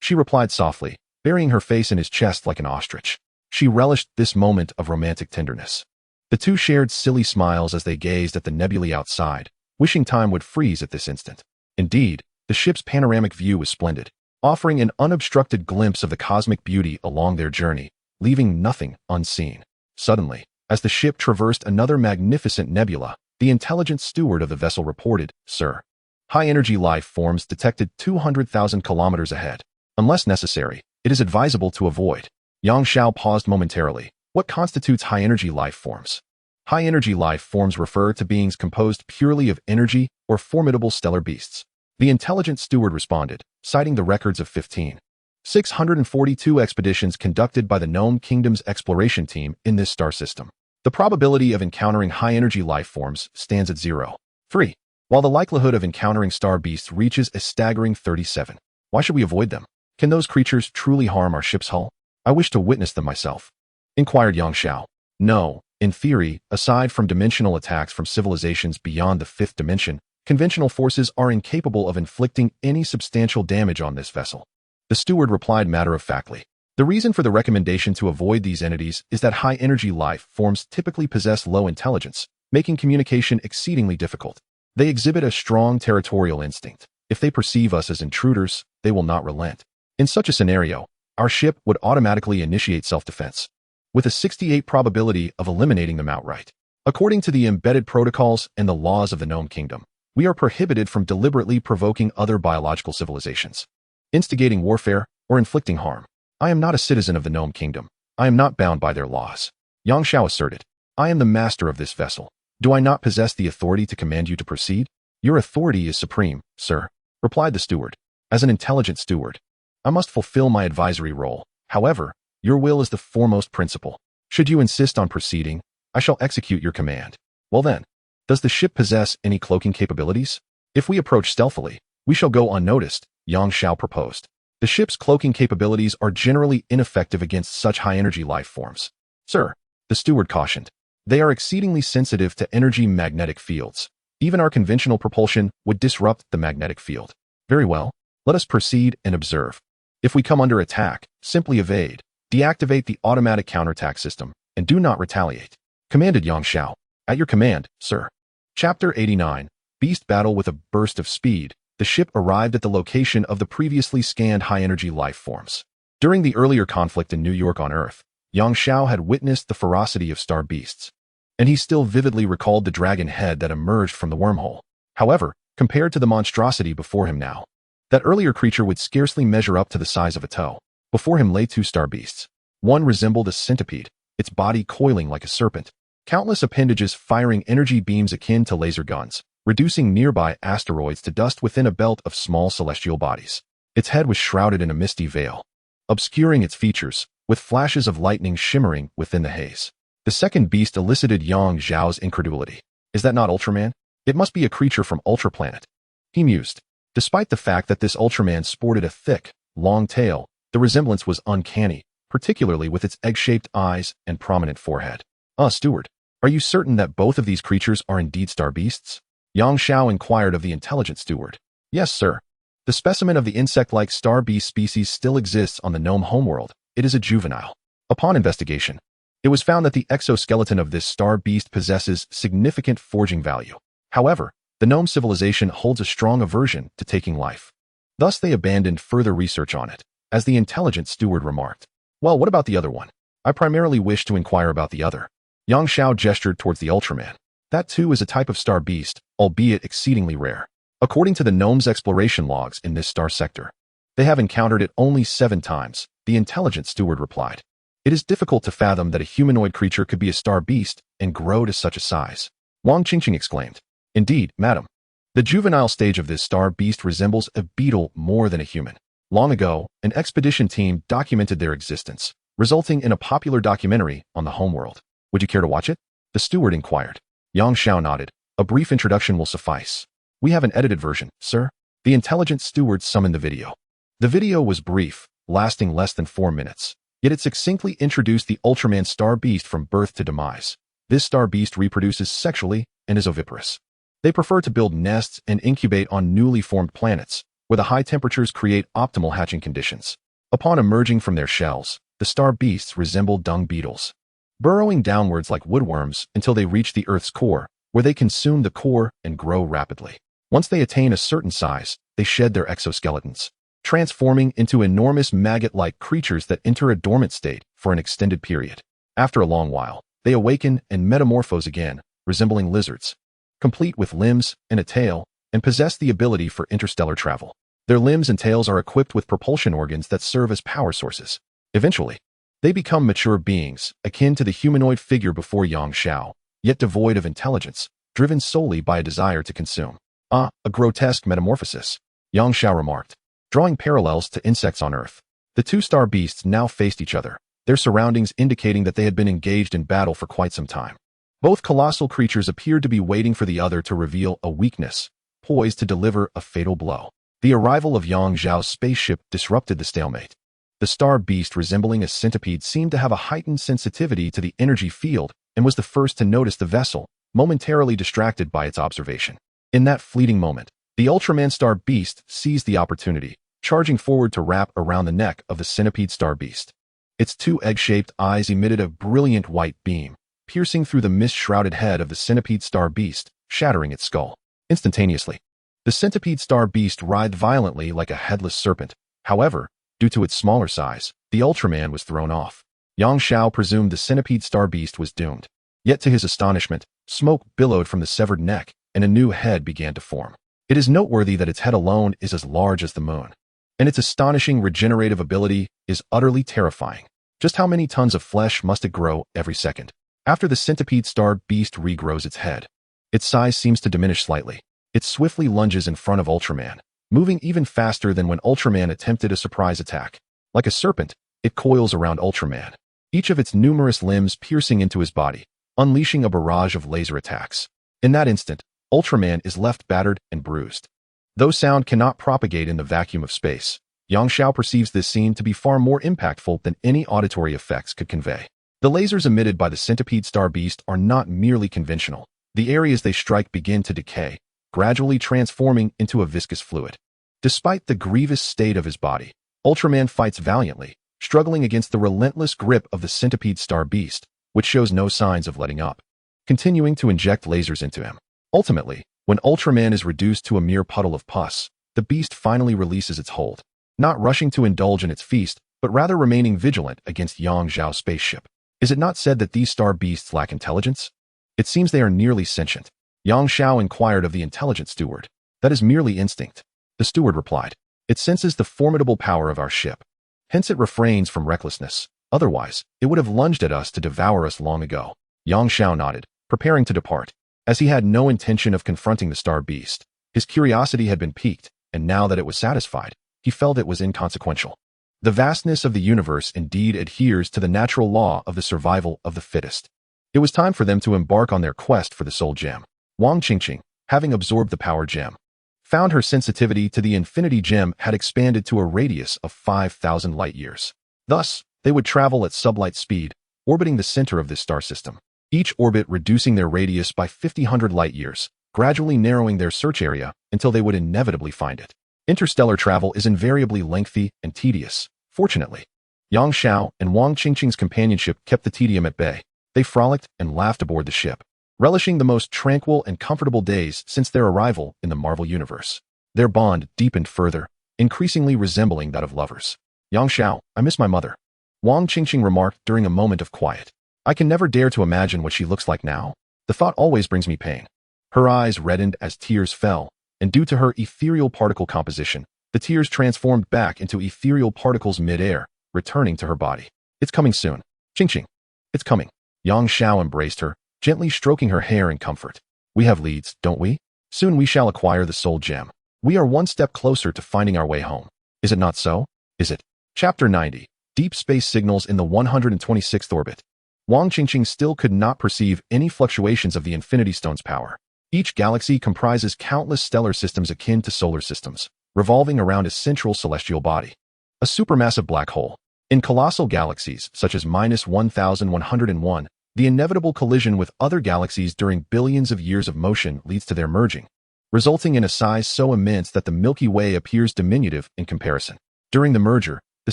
She replied softly, burying her face in his chest like an ostrich. She relished this moment of romantic tenderness. The two shared silly smiles as they gazed at the nebulae outside, wishing time would freeze at this instant. Indeed, the ship's panoramic view was splendid, offering an unobstructed glimpse of the cosmic beauty along their journey, leaving nothing unseen. Suddenly, as the ship traversed another magnificent nebula, the intelligent steward of the vessel reported, "Sir, high-energy life forms detected 200,000 kilometers ahead. Unless necessary, it is advisable to avoid." Yang Xiao paused momentarily. What constitutes high-energy life forms? High-energy life forms refer to beings composed purely of energy or formidable stellar beasts. The intelligent steward responded, citing the records of 15,642 expeditions conducted by the Gnome Kingdom's exploration team in this star system. The probability of encountering high-energy life forms stands at 0.3, while the likelihood of encountering star beasts reaches a staggering 37. Why should we avoid them? Can those creatures truly harm our ship's hull? I wish to witness them myself, inquired Yang Xiao. No, in theory, aside from dimensional attacks from civilizations beyond the fifth dimension, conventional forces are incapable of inflicting any substantial damage on this vessel. The steward replied matter-of-factly. The reason for the recommendation to avoid these entities is that high-energy life forms typically possess low intelligence, making communication exceedingly difficult. They exhibit a strong territorial instinct. If they perceive us as intruders, they will not relent. In such a scenario, our ship would automatically initiate self-defense, with a 68% probability of eliminating them outright. According to the embedded protocols and the laws of the Gnome Kingdom, we are prohibited from deliberately provoking other biological civilizations, instigating warfare, or inflicting harm. I am not a citizen of the Gnome Kingdom. I am not bound by their laws. Yang Xiao asserted. I am the master of this vessel. Do I not possess the authority to command you to proceed? Your authority is supreme, sir, replied the steward. As an intelligent steward, I must fulfill my advisory role. However, your will is the foremost principle. Should you insist on proceeding, I shall execute your command. Well then, does the ship possess any cloaking capabilities? If we approach stealthily, we shall go unnoticed, Yang Xiao proposed. The ship's cloaking capabilities are generally ineffective against such high-energy life forms. Sir, the steward cautioned, they are exceedingly sensitive to energy magnetic fields. Even our conventional propulsion would disrupt the magnetic field. Very well, let us proceed and observe. If we come under attack, simply evade, deactivate the automatic counterattack system, and do not retaliate, commanded Yang Xiao. At your command, sir. Chapter 89, Beast Battle. With a burst of speed, the ship arrived at the location of the previously scanned high-energy life forms. During the earlier conflict in New York on Earth, Yang Xiao had witnessed the ferocity of star beasts, and he still vividly recalled the dragon head that emerged from the wormhole. However, compared to the monstrosity before him now, that earlier creature would scarcely measure up to the size of a toe. Before him lay two star beasts. One resembled a centipede, its body coiling like a serpent, countless appendages firing energy beams akin to laser guns, reducing nearby asteroids to dust within a belt of small celestial bodies. Its head was shrouded in a misty veil, obscuring its features, with flashes of lightning shimmering within the haze. The second beast elicited Yang Xiao's incredulity. Is that not Ultraman? It must be a creature from Ultraplanet, he mused. Despite the fact that this Ultraman sported a thick, long tail, the resemblance was uncanny, particularly with its egg-shaped eyes and prominent forehead. Steward, are you certain that both of these creatures are indeed star beasts? Yang Xiao inquired of the intelligent steward. Yes, sir. The specimen of the insect-like star beast species still exists on the gnome homeworld. It is a juvenile. Upon investigation, it was found that the exoskeleton of this star beast possesses significant forging value. However, the gnome civilization holds a strong aversion to taking life. Thus they abandoned further research on it, as the intelligent steward remarked. Well, what about the other one? I primarily wish to inquire about the other. Yang Xiao gestured towards the Ultraman. That too is a type of star beast, albeit exceedingly rare. According to the gnome's exploration logs in this star sector, they have encountered it only 7 times, the intelligent steward replied. It is difficult to fathom that a humanoid creature could be a star beast and grow to such a size. Wang Qingqing exclaimed. Indeed, madam. The juvenile stage of this star beast resembles a beetle more than a human. Long ago, an expedition team documented their existence, resulting in a popular documentary on the homeworld. Would you care to watch it? The steward inquired. Yang Xiao nodded. A brief introduction will suffice. We have an edited version, sir. The intelligent steward summoned the video. The video was brief, lasting less than 4 minutes. Yet it succinctly introduced the Ultraman star beast from birth to demise. This star beast reproduces sexually and is oviparous. They prefer to build nests and incubate on newly formed planets, where the high temperatures create optimal hatching conditions. Upon emerging from their shells, the star beasts resemble dung beetles, burrowing downwards like woodworms until they reach the Earth's core, where they consume the core and grow rapidly. Once they attain a certain size, they shed their exoskeletons, transforming into enormous maggot-like creatures that enter a dormant state for an extended period. After a long while, they awaken and metamorphose again, resembling lizards, complete with limbs and a tail, and possess the ability for interstellar travel. Their limbs and tails are equipped with propulsion organs that serve as power sources. Eventually, they become mature beings, akin to the humanoid figure before Yang Xiao, yet devoid of intelligence, driven solely by a desire to consume. A grotesque metamorphosis, Yang Xiao remarked, drawing parallels to insects on Earth. The two star beasts now faced each other, their surroundings indicating that they had been engaged in battle for quite some time. Both colossal creatures appeared to be waiting for the other to reveal a weakness, poised to deliver a fatal blow. The arrival of Yang Xiao's spaceship disrupted the stalemate. The star beast, resembling a centipede, seemed to have a heightened sensitivity to the energy field and was the first to notice the vessel, momentarily distracted by its observation. In that fleeting moment, the Ultraman star beast seized the opportunity, charging forward to wrap around the neck of the centipede star beast. Its two egg-shaped eyes emitted a brilliant white beam, piercing through the mist-shrouded head of the centipede star beast, shattering its skull. Instantaneously, the centipede star beast writhed violently like a headless serpent. However, due to its smaller size, the Ultraman was thrown off. Yang Xiao presumed the centipede star beast was doomed. Yet to his astonishment, smoke billowed from the severed neck, and a new head began to form. It is noteworthy that its head alone is as large as the moon, and its astonishing regenerative ability is utterly terrifying. Just how many tons of flesh must it grow every second? After the centipede star beast regrows its head, its size seems to diminish slightly. It swiftly lunges in front of Ultraman, moving even faster than when Ultraman attempted a surprise attack. Like a serpent, it coils around Ultraman, each of its numerous limbs piercing into his body, unleashing a barrage of laser attacks. In that instant, Ultraman is left battered and bruised. Though sound cannot propagate in the vacuum of space, Yang Xiao perceives this scene to be far more impactful than any auditory effects could convey. The lasers emitted by the centipede star beast are not merely conventional. The areas they strike begin to decay, gradually transforming into a viscous fluid. Despite the grievous state of his body, Ultraman fights valiantly, struggling against the relentless grip of the centipede star beast, which shows no signs of letting up, continuing to inject lasers into him. Ultimately, when Ultraman is reduced to a mere puddle of pus, the beast finally releases its hold, not rushing to indulge in its feast, but rather remaining vigilant against Yang Xiao's spaceship. Is it not said that these star beasts lack intelligence? It seems they are nearly sentient. Yang Xiao inquired of the intelligent steward. That is merely instinct. The steward replied. It senses the formidable power of our ship. Hence it refrains from recklessness. Otherwise, it would have lunged at us to devour us long ago. Yang Xiao nodded, preparing to depart. As he had no intention of confronting the star beast, his curiosity had been piqued, and now that it was satisfied, he felt it was inconsequential. The vastness of the universe indeed adheres to the natural law of the survival of the fittest. It was time for them to embark on their quest for the soul gem. Wang Qingqing, having absorbed the power gem, found her sensitivity to the infinity gem had expanded to a radius of 5,000 light-years. Thus, they would travel at sublight speed, orbiting the center of this star system, each orbit reducing their radius by 50,000 light-years, gradually narrowing their search area until they would inevitably find it. Interstellar travel is invariably lengthy and tedious. Fortunately, Yang Xiao and Wang Qingqing's companionship kept the tedium at bay. They frolicked and laughed aboard the ship, relishing the most tranquil and comfortable days since their arrival in the Marvel Universe. Their bond deepened further, increasingly resembling that of lovers. Yang Xiao, I miss my mother, Wang Qingqing remarked during a moment of quiet. I can never dare to imagine what she looks like now. The thought always brings me pain. Her eyes reddened as tears fell, and due to her ethereal particle composition, the tears transformed back into ethereal particles mid-air, returning to her body. It's coming soon. Qingqing. It's coming. Yang Xiao embraced her, gently stroking her hair in comfort. We have leads, don't we? Soon we shall acquire the soul gem. We are one step closer to finding our way home. Is it not so? Is it? Chapter 90. Deep space signals in the 126th orbit. Wang Qingqing still could not perceive any fluctuations of the Infinity Stone's power. Each galaxy comprises countless stellar systems akin to solar systems, revolving around a central celestial body. A supermassive black hole. In colossal galaxies, such as -1101, the inevitable collision with other galaxies during billions of years of motion leads to their merging, resulting in a size so immense that the Milky Way appears diminutive in comparison. During the merger, the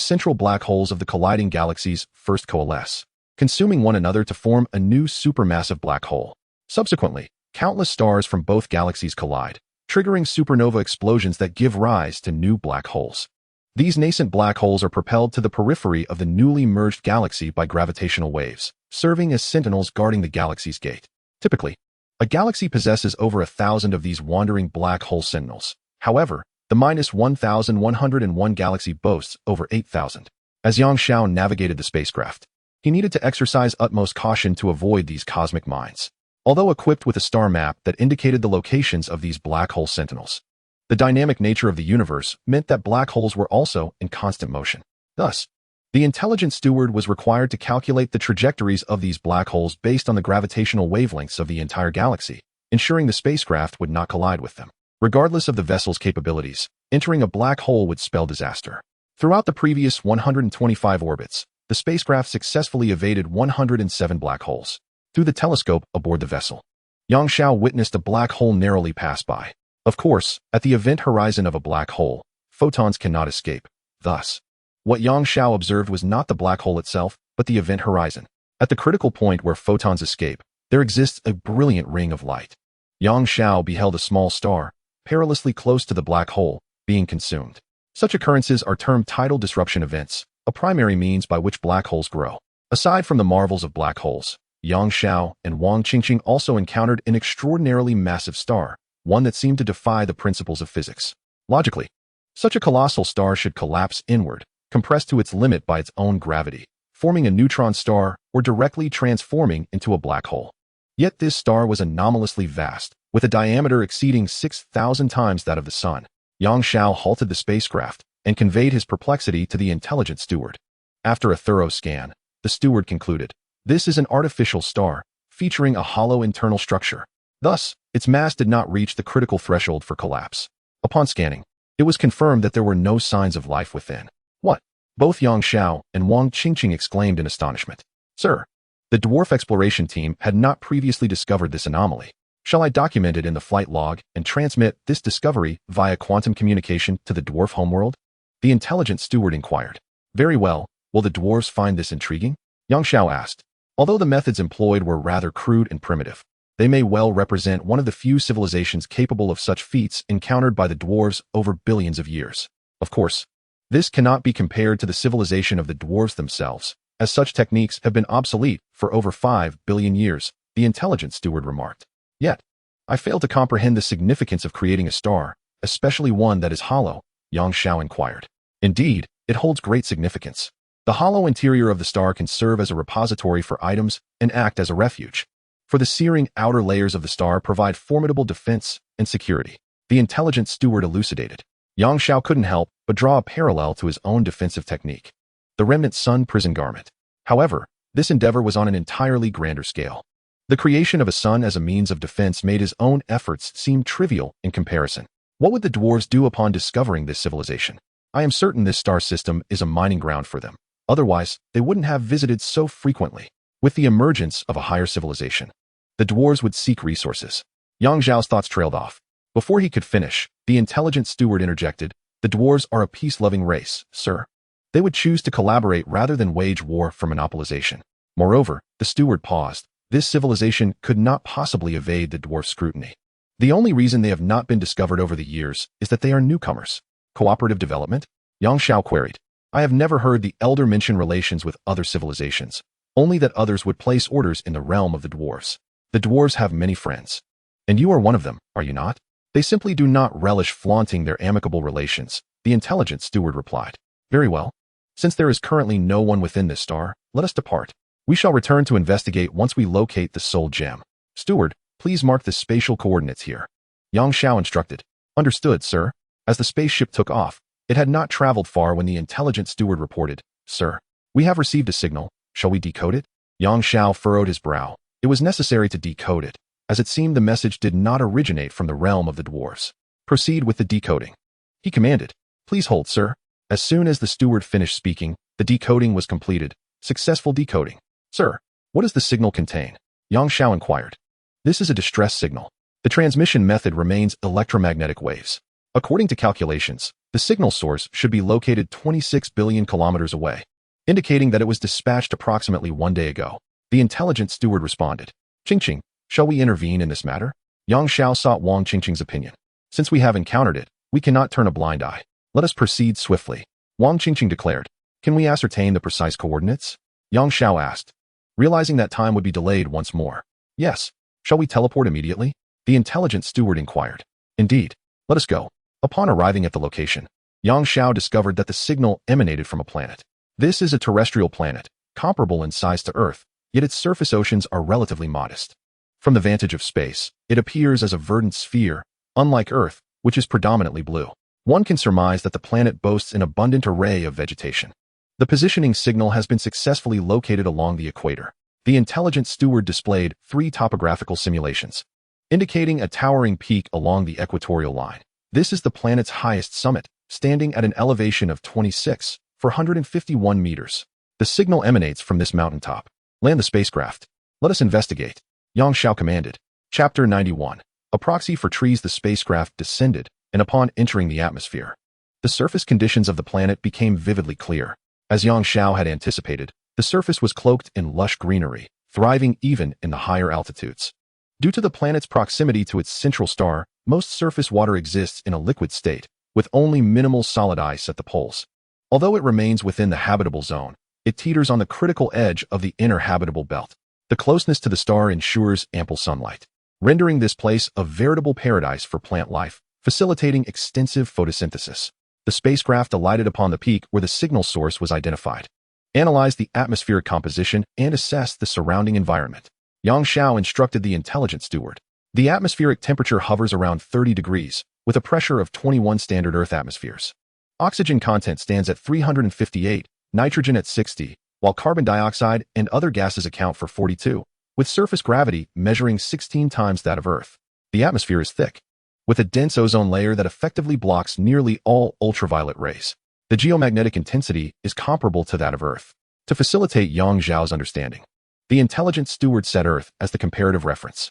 central black holes of the colliding galaxies first coalesce, consuming one another to form a new supermassive black hole. Subsequently, countless stars from both galaxies collide, triggering supernova explosions that give rise to new black holes. These nascent black holes are propelled to the periphery of the newly merged galaxy by gravitational waves, serving as sentinels guarding the galaxy's gate. Typically, a galaxy possesses over 1,000 of these wandering black hole sentinels. However, the -1101 galaxy boasts over 8,000. As Yang Xiao navigated the spacecraft, he needed to exercise utmost caution to avoid these cosmic mines. Although equipped with a star map that indicated the locations of these black hole sentinels, the dynamic nature of the universe meant that black holes were also in constant motion. Thus, the intelligent steward was required to calculate the trajectories of these black holes based on the gravitational wavelengths of the entire galaxy, ensuring the spacecraft would not collide with them. Regardless of the vessel's capabilities, entering a black hole would spell disaster. Throughout the previous 125 orbits, the spacecraft successfully evaded 107 black holes. Through the telescope aboard the vessel, Yang Xiao witnessed a black hole narrowly pass by. Of course, at the event horizon of a black hole, photons cannot escape. Thus, what Yang Xiao observed was not the black hole itself, but the event horizon. At the critical point where photons escape, there exists a brilliant ring of light. Yang Xiao beheld a small star, perilously close to the black hole, being consumed. Such occurrences are termed tidal disruption events, a primary means by which black holes grow. Aside from the marvels of black holes, Yang Xiao and Wang Qingqing also encountered an extraordinarily massive star, one that seemed to defy the principles of physics. Logically, such a colossal star should collapse inward, compressed to its limit by its own gravity, forming a neutron star or directly transforming into a black hole. Yet this star was anomalously vast, with a diameter exceeding 6,000 times that of the Sun. Yang Xiao halted the spacecraft and conveyed his perplexity to the intelligent steward. After a thorough scan, the steward concluded, "This is an artificial star, featuring a hollow internal structure. Thus, its mass did not reach the critical threshold for collapse." Upon scanning, it was confirmed that there were no signs of life within. "What?" Both Yang Xiao and Wang Qingqing exclaimed in astonishment. "Sir, the dwarf exploration team had not previously discovered this anomaly. Shall I document it in the flight log and transmit this discovery via quantum communication to the dwarf homeworld?" The intelligent steward inquired. "Very well. Will the dwarves find this intriguing?" Yang Xiao asked. Although the methods employed were rather crude and primitive, they may well represent one of the few civilizations capable of such feats encountered by the dwarves over billions of years. Of course, this cannot be compared to the civilization of the dwarves themselves, as such techniques have been obsolete for over 5 billion years, the intelligent steward remarked. "Yet, I fail to comprehend the significance of creating a star, especially one that is hollow," Yang Xiao inquired. "Indeed, it holds great significance. The hollow interior of the star can serve as a repository for items and act as a refuge. For the searing outer layers of the star provide formidable defense and security," the intelligent steward elucidated. Yang Xiao couldn't help but draw a parallel to his own defensive technique, the remnant sun prison garment. However, this endeavor was on an entirely grander scale. The creation of a sun as a means of defense made his own efforts seem trivial in comparison. What would the dwarves do upon discovering this civilization? I am certain this star system is a mining ground for them. Otherwise, they wouldn't have visited so frequently. With the emergence of a higher civilization, the dwarves would seek resources. Yang Xiao's thoughts trailed off. Before he could finish, the intelligent steward interjected, "The dwarves are a peace-loving race, sir. They would choose to collaborate rather than wage war for monopolization." Moreover, the steward paused. This civilization could not possibly evade the dwarf scrutiny. The only reason they have not been discovered over the years is that they are newcomers. Cooperative development? Yang Xiao queried. "I have never heard the elder mention relations with other civilizations, only that others would place orders in the realm of the dwarves. The dwarves have many friends. And you are one of them, are you not? They simply do not relish flaunting their amicable relations," the intelligent steward replied. "Very well. Since there is currently no one within this star, let us depart. We shall return to investigate once we locate the soul gem. Steward, please mark the spatial coordinates here." Yang Xiao instructed. "Understood, sir." As the spaceship took off, it had not traveled far when the intelligent steward reported, "Sir, we have received a signal. Shall we decode it?" Yang Xiao furrowed his brow. It was necessary to decode it, as it seemed the message did not originate from the realm of the dwarves. Proceed with the decoding. He commanded. Please hold, sir. As soon as the steward finished speaking, the decoding was completed. Successful decoding. Sir, what does the signal contain? Yang Xiao inquired. This is a distress signal. The transmission method remains electromagnetic waves. According to calculations, the signal source should be located 26 billion kilometers away, indicating that it was dispatched approximately 1 day ago. The intelligent steward responded. Qingqing, shall we intervene in this matter? Yang Xiao sought Wang Qingqing's opinion. Since we have encountered it, we cannot turn a blind eye. Let us proceed swiftly. Wang Qingqing declared. Can we ascertain the precise coordinates? Yang Xiao asked, realizing that time would be delayed once more. Yes. Shall we teleport immediately? The intelligent steward inquired. Indeed. Let us go. Upon arriving at the location, Yang Xiao discovered that the signal emanated from a planet. This is a terrestrial planet, comparable in size to Earth, yet its surface oceans are relatively modest. From the vantage of space, it appears as a verdant sphere, unlike Earth, which is predominantly blue. One can surmise that the planet boasts an abundant array of vegetation. The positioning signal has been successfully located along the equator. The intelligent steward displayed 3 topographical simulations, indicating a towering peak along the equatorial line. This is the planet's highest summit, standing at an elevation of 26,451 meters. The signal emanates from this mountaintop. Land the spacecraft. Let us investigate. Yang Xiao commanded. Chapter 91. A proxy for trees. The spacecraft descended, and upon entering the atmosphere, the surface conditions of the planet became vividly clear. As Yang Xiao had anticipated, the surface was cloaked in lush greenery, thriving even in the higher altitudes. Due to the planet's proximity to its central star, most surface water exists in a liquid state, with only minimal solid ice at the poles. Although it remains within the habitable zone, it teeters on the critical edge of the inner habitable belt. The closeness to the star ensures ample sunlight, rendering this place a veritable paradise for plant life, facilitating extensive photosynthesis. The spacecraft alighted upon the peak where the signal source was identified, analyzed the atmospheric composition, and assessed the surrounding environment. Yang Xiao instructed the intelligent steward. The atmospheric temperature hovers around 30 degrees, with a pressure of 21 standard Earth atmospheres. Oxygen content stands at 358, nitrogen at 60, while carbon dioxide and other gases account for 42, with surface gravity measuring 16 times that of Earth. The atmosphere is thick, with a dense ozone layer that effectively blocks nearly all ultraviolet rays. The geomagnetic intensity is comparable to that of Earth. To facilitate Yang Xiao's understanding, the intelligent steward set Earth as the comparative reference.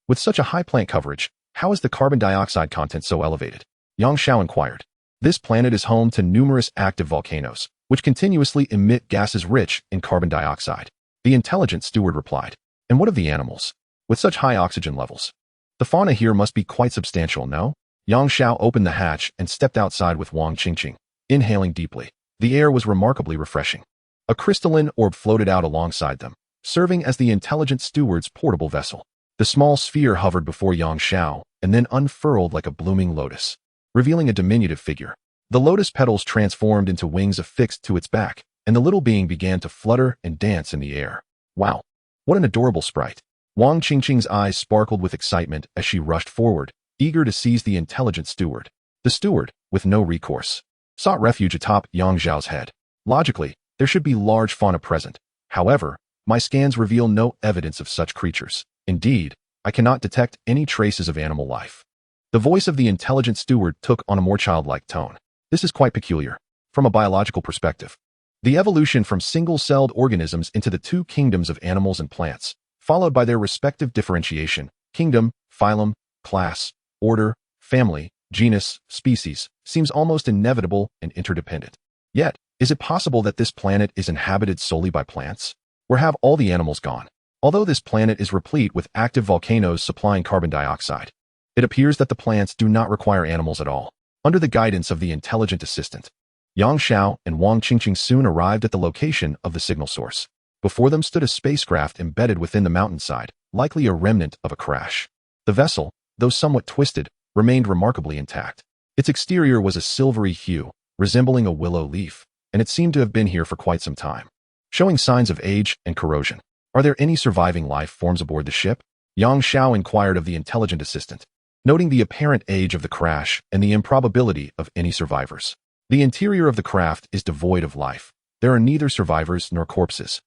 With such a high plant coverage, how is the carbon dioxide content so elevated? Yang Xiao inquired. This planet is home to numerous active volcanoes, which continuously emit gases rich in carbon dioxide. The intelligent steward replied. And what of the animals? With such high oxygen levels, the fauna here must be quite substantial, no? Yang Xiao opened the hatch and stepped outside with Wang Qingqing, inhaling deeply. The air was remarkably refreshing. A crystalline orb floated out alongside them, serving as the intelligent steward's portable vessel. The small sphere hovered before Yang Xiao and then unfurled like a blooming lotus, revealing a diminutive figure. The lotus petals transformed into wings affixed to its back, and the little being began to flutter and dance in the air. Wow! What an adorable sprite! Wang Qingqing's eyes sparkled with excitement as she rushed forward, eager to seize the intelligent steward. The steward, with no recourse, sought refuge atop Yang Xiao's head. Logically, there should be large fauna present. However, my scans reveal no evidence of such creatures. Indeed, I cannot detect any traces of animal life. The voice of the intelligent steward took on a more childlike tone. This is quite peculiar. From a biological perspective, the evolution from single-celled organisms into the 2 kingdoms of animals and plants, followed by their respective differentiation, kingdom, phylum, class, order, family, genus, species, seems almost inevitable and interdependent. Yet, is it possible that this planet is inhabited solely by plants? Where have all the animals gone? Although this planet is replete with active volcanoes supplying carbon dioxide, it appears that the plants do not require animals at all. Under the guidance of the intelligent assistant, Yang Xiao and Wang Qingqing soon arrived at the location of the signal source. Before them stood a spacecraft embedded within the mountainside, likely a remnant of a crash. The vessel, though somewhat twisted, remained remarkably intact. Its exterior was a silvery hue, resembling a willow leaf, and it seemed to have been here for quite some time, showing signs of age and corrosion. Are there any surviving life forms aboard the ship? Yang Xiao inquired of the intelligent assistant, noting the apparent age of the crash and the improbability of any survivors. The interior of the craft is devoid of life. There are neither survivors nor corpses.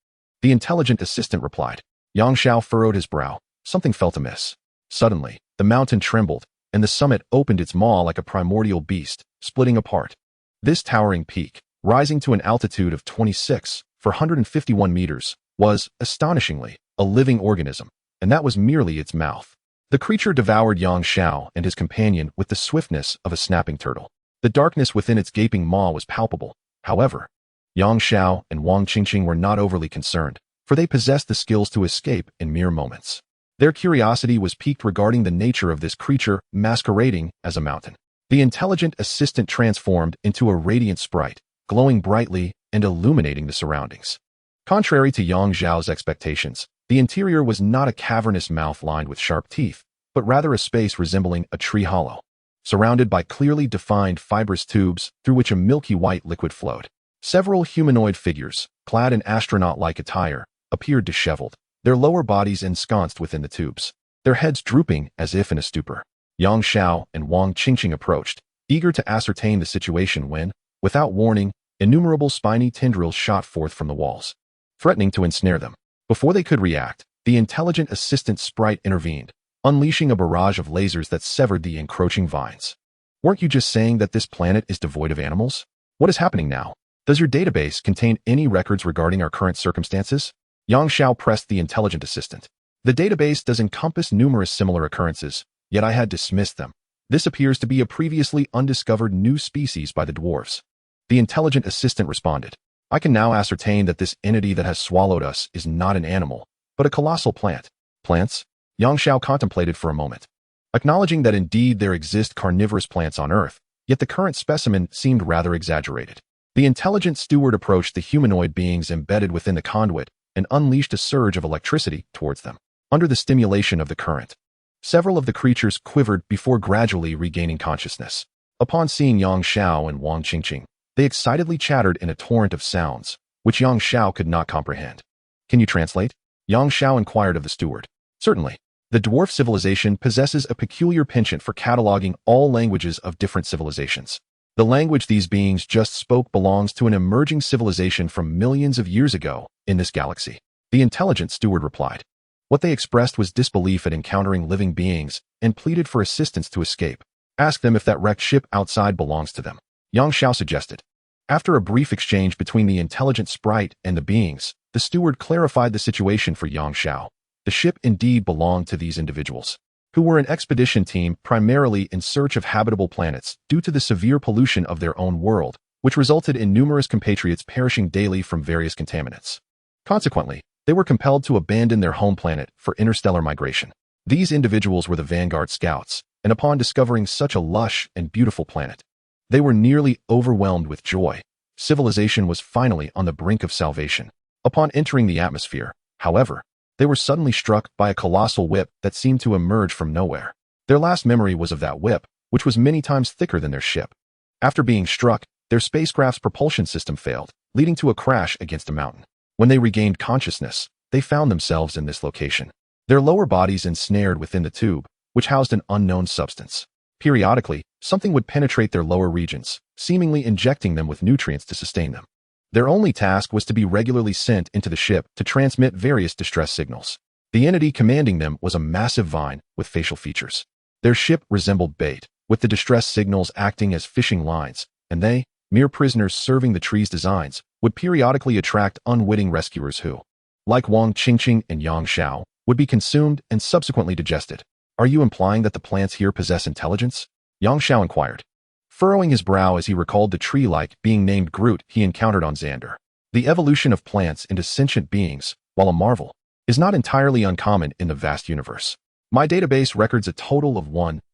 The intelligent assistant replied. Yang Xiao furrowed his brow. Something felt amiss. Suddenly, the mountain trembled, and the summit opened its maw like a primordial beast, splitting apart. This towering peak, rising to an altitude of 451 meters, was, astonishingly, a living organism, and that was merely its mouth. The creature devoured Yang Xiao and his companion with the swiftness of a snapping turtle. The darkness within its gaping maw was palpable. However, Yang Xiao and Wang Qingqing were not overly concerned, for they possessed the skills to escape in mere moments. Their curiosity was piqued regarding the nature of this creature masquerading as a mountain. The intelligent assistant transformed into a radiant sprite, glowing brightly and illuminating the surroundings. Contrary to Yang Xiao's expectations, the interior was not a cavernous mouth lined with sharp teeth, but rather a space resembling a tree hollow, surrounded by clearly defined fibrous tubes through which a milky white liquid flowed. Several humanoid figures, clad in astronaut-like attire, appeared disheveled, their lower bodies ensconced within the tubes, their heads drooping as if in a stupor. Yang Xiao and Wang Qingqing approached, eager to ascertain the situation when, without warning, innumerable spiny tendrils shot forth from the walls, threatening to ensnare them. Before they could react, the intelligent assistant sprite intervened, unleashing a barrage of lasers that severed the encroaching vines. Weren't you just saying that this planet is devoid of animals? What is happening now? Does your database contain any records regarding our current circumstances? Yang Xiao pressed the intelligent assistant. The database does encompass numerous similar occurrences, yet I had dismissed them. This appears to be a previously undiscovered new species by the dwarves. The intelligent assistant responded. I can now ascertain that this entity that has swallowed us is not an animal, but a colossal plant. Plants? Yang Xiao contemplated for a moment. Acknowledging that indeed there exist carnivorous plants on Earth, yet the current specimen seemed rather exaggerated. The intelligent steward approached the humanoid beings embedded within the conduit and unleashed a surge of electricity towards them. Under the stimulation of the current, several of the creatures quivered before gradually regaining consciousness. Upon seeing Yang Xiao and Wang Qingqing, they excitedly chattered in a torrent of sounds, which Yang Xiao could not comprehend. Can you translate? Yang Xiao inquired of the steward. Certainly. The dwarf civilization possesses a peculiar penchant for cataloging all languages of different civilizations. The language these beings just spoke belongs to an emerging civilization from millions of years ago in this galaxy. The intelligent steward replied. What they expressed was disbelief at encountering living beings and pleaded for assistance to escape. Ask them if that wrecked ship outside belongs to them, Yang Xiao suggested. After a brief exchange between the intelligent sprite and the beings, the steward clarified the situation for Yang Xiao. The ship indeed belonged to these individuals, who were an expedition team primarily in search of habitable planets due to the severe pollution of their own world, which resulted in numerous compatriots perishing daily from various contaminants. Consequently, they were compelled to abandon their home planet for interstellar migration. These individuals were the Vanguard Scouts, and upon discovering such a lush and beautiful planet, they were nearly overwhelmed with joy. Civilization was finally on the brink of salvation. Upon entering the atmosphere, however, they were suddenly struck by a colossal whip that seemed to emerge from nowhere. Their last memory was of that whip, which was many times thicker than their ship. After being struck, their spacecraft's propulsion system failed, leading to a crash against a mountain. When they regained consciousness, they found themselves in this location. Their lower bodies ensnared within the tube, which housed an unknown substance. Periodically, something would penetrate their lower regions, seemingly injecting them with nutrients to sustain them. Their only task was to be regularly sent into the ship to transmit various distress signals. The entity commanding them was a massive vine with facial features. Their ship resembled bait, with the distress signals acting as fishing lines, and they, mere prisoners serving the tree's designs, would periodically attract unwitting rescuers who, like Wang Qingqing and Yang Xiao, would be consumed and subsequently digested. Are you implying that the plants here possess intelligence? Yang Xiao inquired, furrowing his brow as he recalled the tree-like being named Groot he encountered on Xander. The evolution of plants into sentient beings, while a marvel, is not entirely uncommon in the vast universe. My database records a total of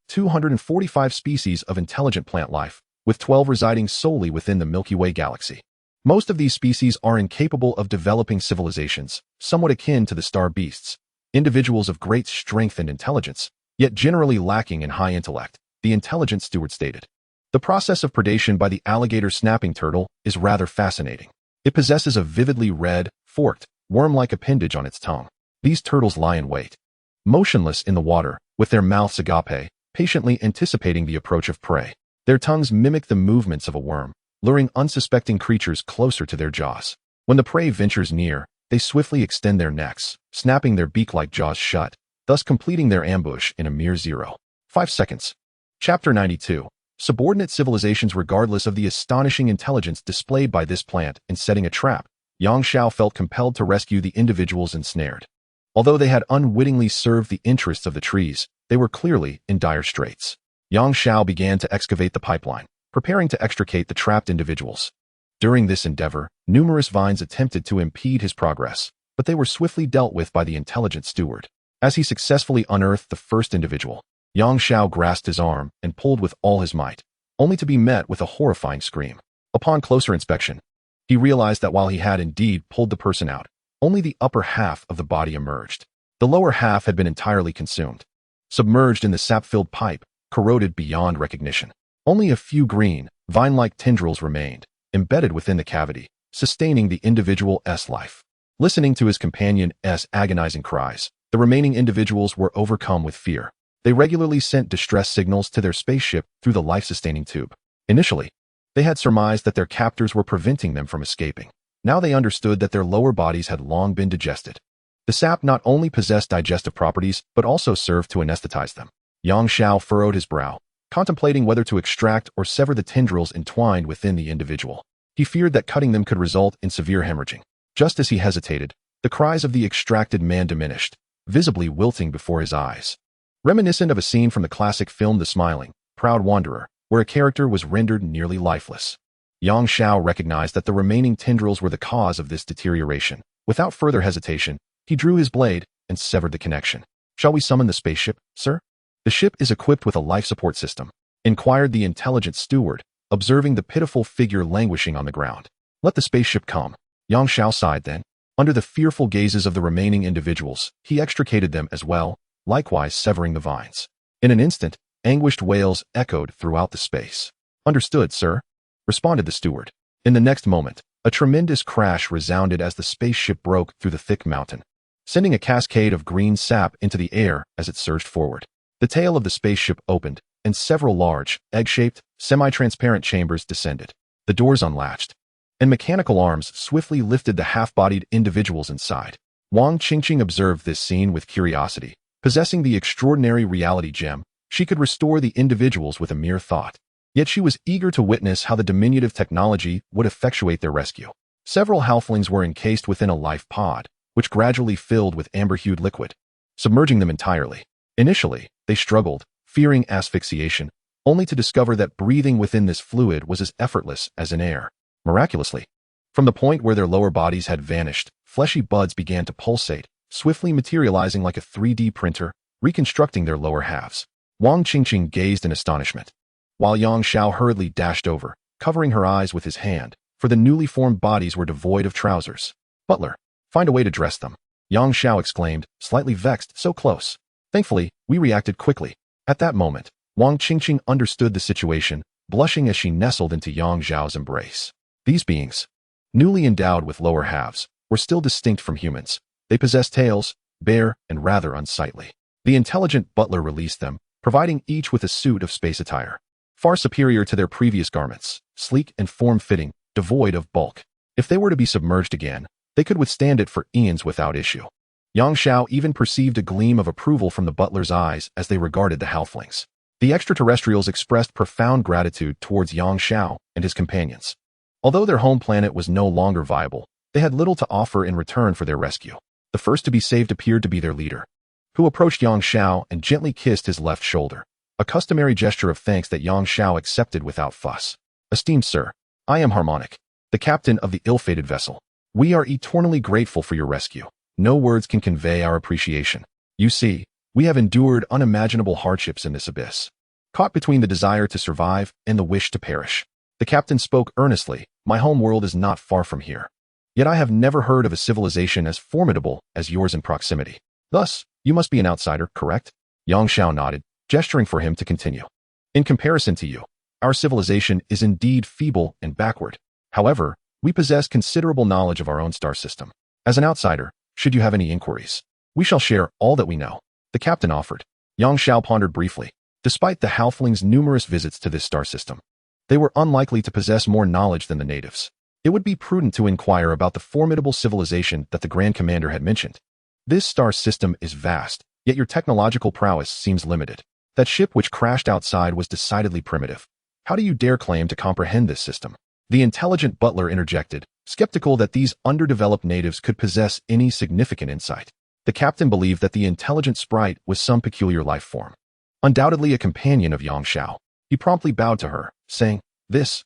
245 species of intelligent plant life, with 12 residing solely within the Milky Way galaxy. Most of these species are incapable of developing civilizations, somewhat akin to the star beasts, individuals of great strength and intelligence, yet generally lacking in high intellect, the intelligent steward stated. The process of predation by the alligator snapping turtle is rather fascinating. It possesses a vividly red, forked, worm-like appendage on its tongue. These turtles lie in wait, motionless in the water, with their mouths agape, patiently anticipating the approach of prey. Their tongues mimic the movements of a worm, luring unsuspecting creatures closer to their jaws. When the prey ventures near, they swiftly extend their necks, snapping their beak-like jaws shut, thus completing their ambush in a mere 0.5 seconds. Chapter 92. Subordinate civilizations. Regardless of the astonishing intelligence displayed by this plant in setting a trap, Yang Xiao felt compelled to rescue the individuals ensnared. Although they had unwittingly served the interests of the trees, they were clearly in dire straits. Yang Xiao began to excavate the pipeline, preparing to extricate the trapped individuals. During this endeavor, numerous vines attempted to impede his progress, but they were swiftly dealt with by the intelligent steward. As he successfully unearthed the first individual, Yang Xiao grasped his arm and pulled with all his might, only to be met with a horrifying scream. Upon closer inspection, he realized that while he had indeed pulled the person out, only the upper half of the body emerged. The lower half had been entirely consumed. Submerged in the sap-filled pipe, corroded beyond recognition. Only a few green, vine-like tendrils remained, embedded within the cavity, sustaining the individual's life. Listening to his companion's agonizing cries, the remaining individuals were overcome with fear. They regularly sent distress signals to their spaceship through the life-sustaining tube. Initially, they had surmised that their captors were preventing them from escaping. Now they understood that their lower bodies had long been digested. The sap not only possessed digestive properties, but also served to anesthetize them. Yang Xiao furrowed his brow, contemplating whether to extract or sever the tendrils entwined within the individual. He feared that cutting them could result in severe hemorrhaging. Just as he hesitated, the cries of the extracted man diminished, visibly wilting before his eyes. Reminiscent of a scene from the classic film The Smiling, Proud Wanderer, where a character was rendered nearly lifeless. Yang Xiao recognized that the remaining tendrils were the cause of this deterioration. Without further hesitation, he drew his blade and severed the connection. "Shall we summon the spaceship, sir?" "The ship is equipped with a life support system," inquired the intelligent steward, observing the pitiful figure languishing on the ground. "Let the spaceship come." Yang Xiao sighed then. Under the fearful gazes of the remaining individuals, he extricated them as well, likewise severing the vines. In an instant, anguished wails echoed throughout the space. "Understood, sir," responded the steward. In the next moment, a tremendous crash resounded as the spaceship broke through the thick mountain, sending a cascade of green sap into the air as it surged forward. The tail of the spaceship opened, and several large, egg-shaped, semi-transparent chambers descended. The doors unlatched, and mechanical arms swiftly lifted the half-bodied individuals inside. Wang Qingqing observed this scene with curiosity. Possessing the extraordinary reality gem, she could restore the individuals with a mere thought. Yet she was eager to witness how the diminutive technology would effectuate their rescue. Several halflings were encased within a life pod, which gradually filled with amber-hued liquid, submerging them entirely. Initially, they struggled, fearing asphyxiation, only to discover that breathing within this fluid was as effortless as in air. Miraculously, from the point where their lower bodies had vanished, fleshy buds began to pulsate, swiftly materializing like a 3D printer, reconstructing their lower halves. Wang Qingqing gazed in astonishment, while Yang Xiao hurriedly dashed over, covering her eyes with his hand, for the newly formed bodies were devoid of trousers. "Butler, find a way to dress them," Yang Xiao exclaimed, slightly vexed. "So close." Thankfully, we reacted quickly. At that moment, Wang Qingqing understood the situation, blushing as she nestled into Yang Xiao's embrace. These beings, newly endowed with lower halves, were still distinct from humans. They possessed tails, bare and rather unsightly. The intelligent butler released them, providing each with a suit of space attire, far superior to their previous garments, sleek and form-fitting, devoid of bulk. If they were to be submerged again, they could withstand it for eons without issue. Yang Xiao even perceived a gleam of approval from the butler's eyes as they regarded the halflings. The extraterrestrials expressed profound gratitude towards Yang Xiao and his companions. Although their home planet was no longer viable, they had little to offer in return for their rescue. The first to be saved appeared to be their leader, who approached Yang Xiao and gently kissed his left shoulder, a customary gesture of thanks that Yang Xiao accepted without fuss. "Esteemed sir, I am Harmonic, the captain of the ill-fated vessel. We are eternally grateful for your rescue. No words can convey our appreciation. You see, we have endured unimaginable hardships in this abyss, caught between the desire to survive and the wish to perish." The captain spoke earnestly. "My home world is not far from here. Yet I have never heard of a civilization as formidable as yours in proximity. Thus, you must be an outsider, correct?" Yang Xiao nodded, gesturing for him to continue. "In comparison to you, our civilization is indeed feeble and backward. However, we possess considerable knowledge of our own star system. As an outsider, should you have any inquiries, we shall share all that we know," the captain offered. Yang Xiao pondered briefly. Despite the halflings' numerous visits to this star system, they were unlikely to possess more knowledge than the natives. it would be prudent to inquire about the formidable civilization that the Grand Commander had mentioned. This star system is vast, yet your technological prowess seems limited. That ship which crashed outside was decidedly primitive. How do you dare claim to comprehend this system? The intelligent butler interjected, skeptical that these underdeveloped natives could possess any significant insight. The captain believed that the intelligent sprite was some peculiar life form. Undoubtedly a companion of Yang Xiao. He promptly bowed to her, saying, "This,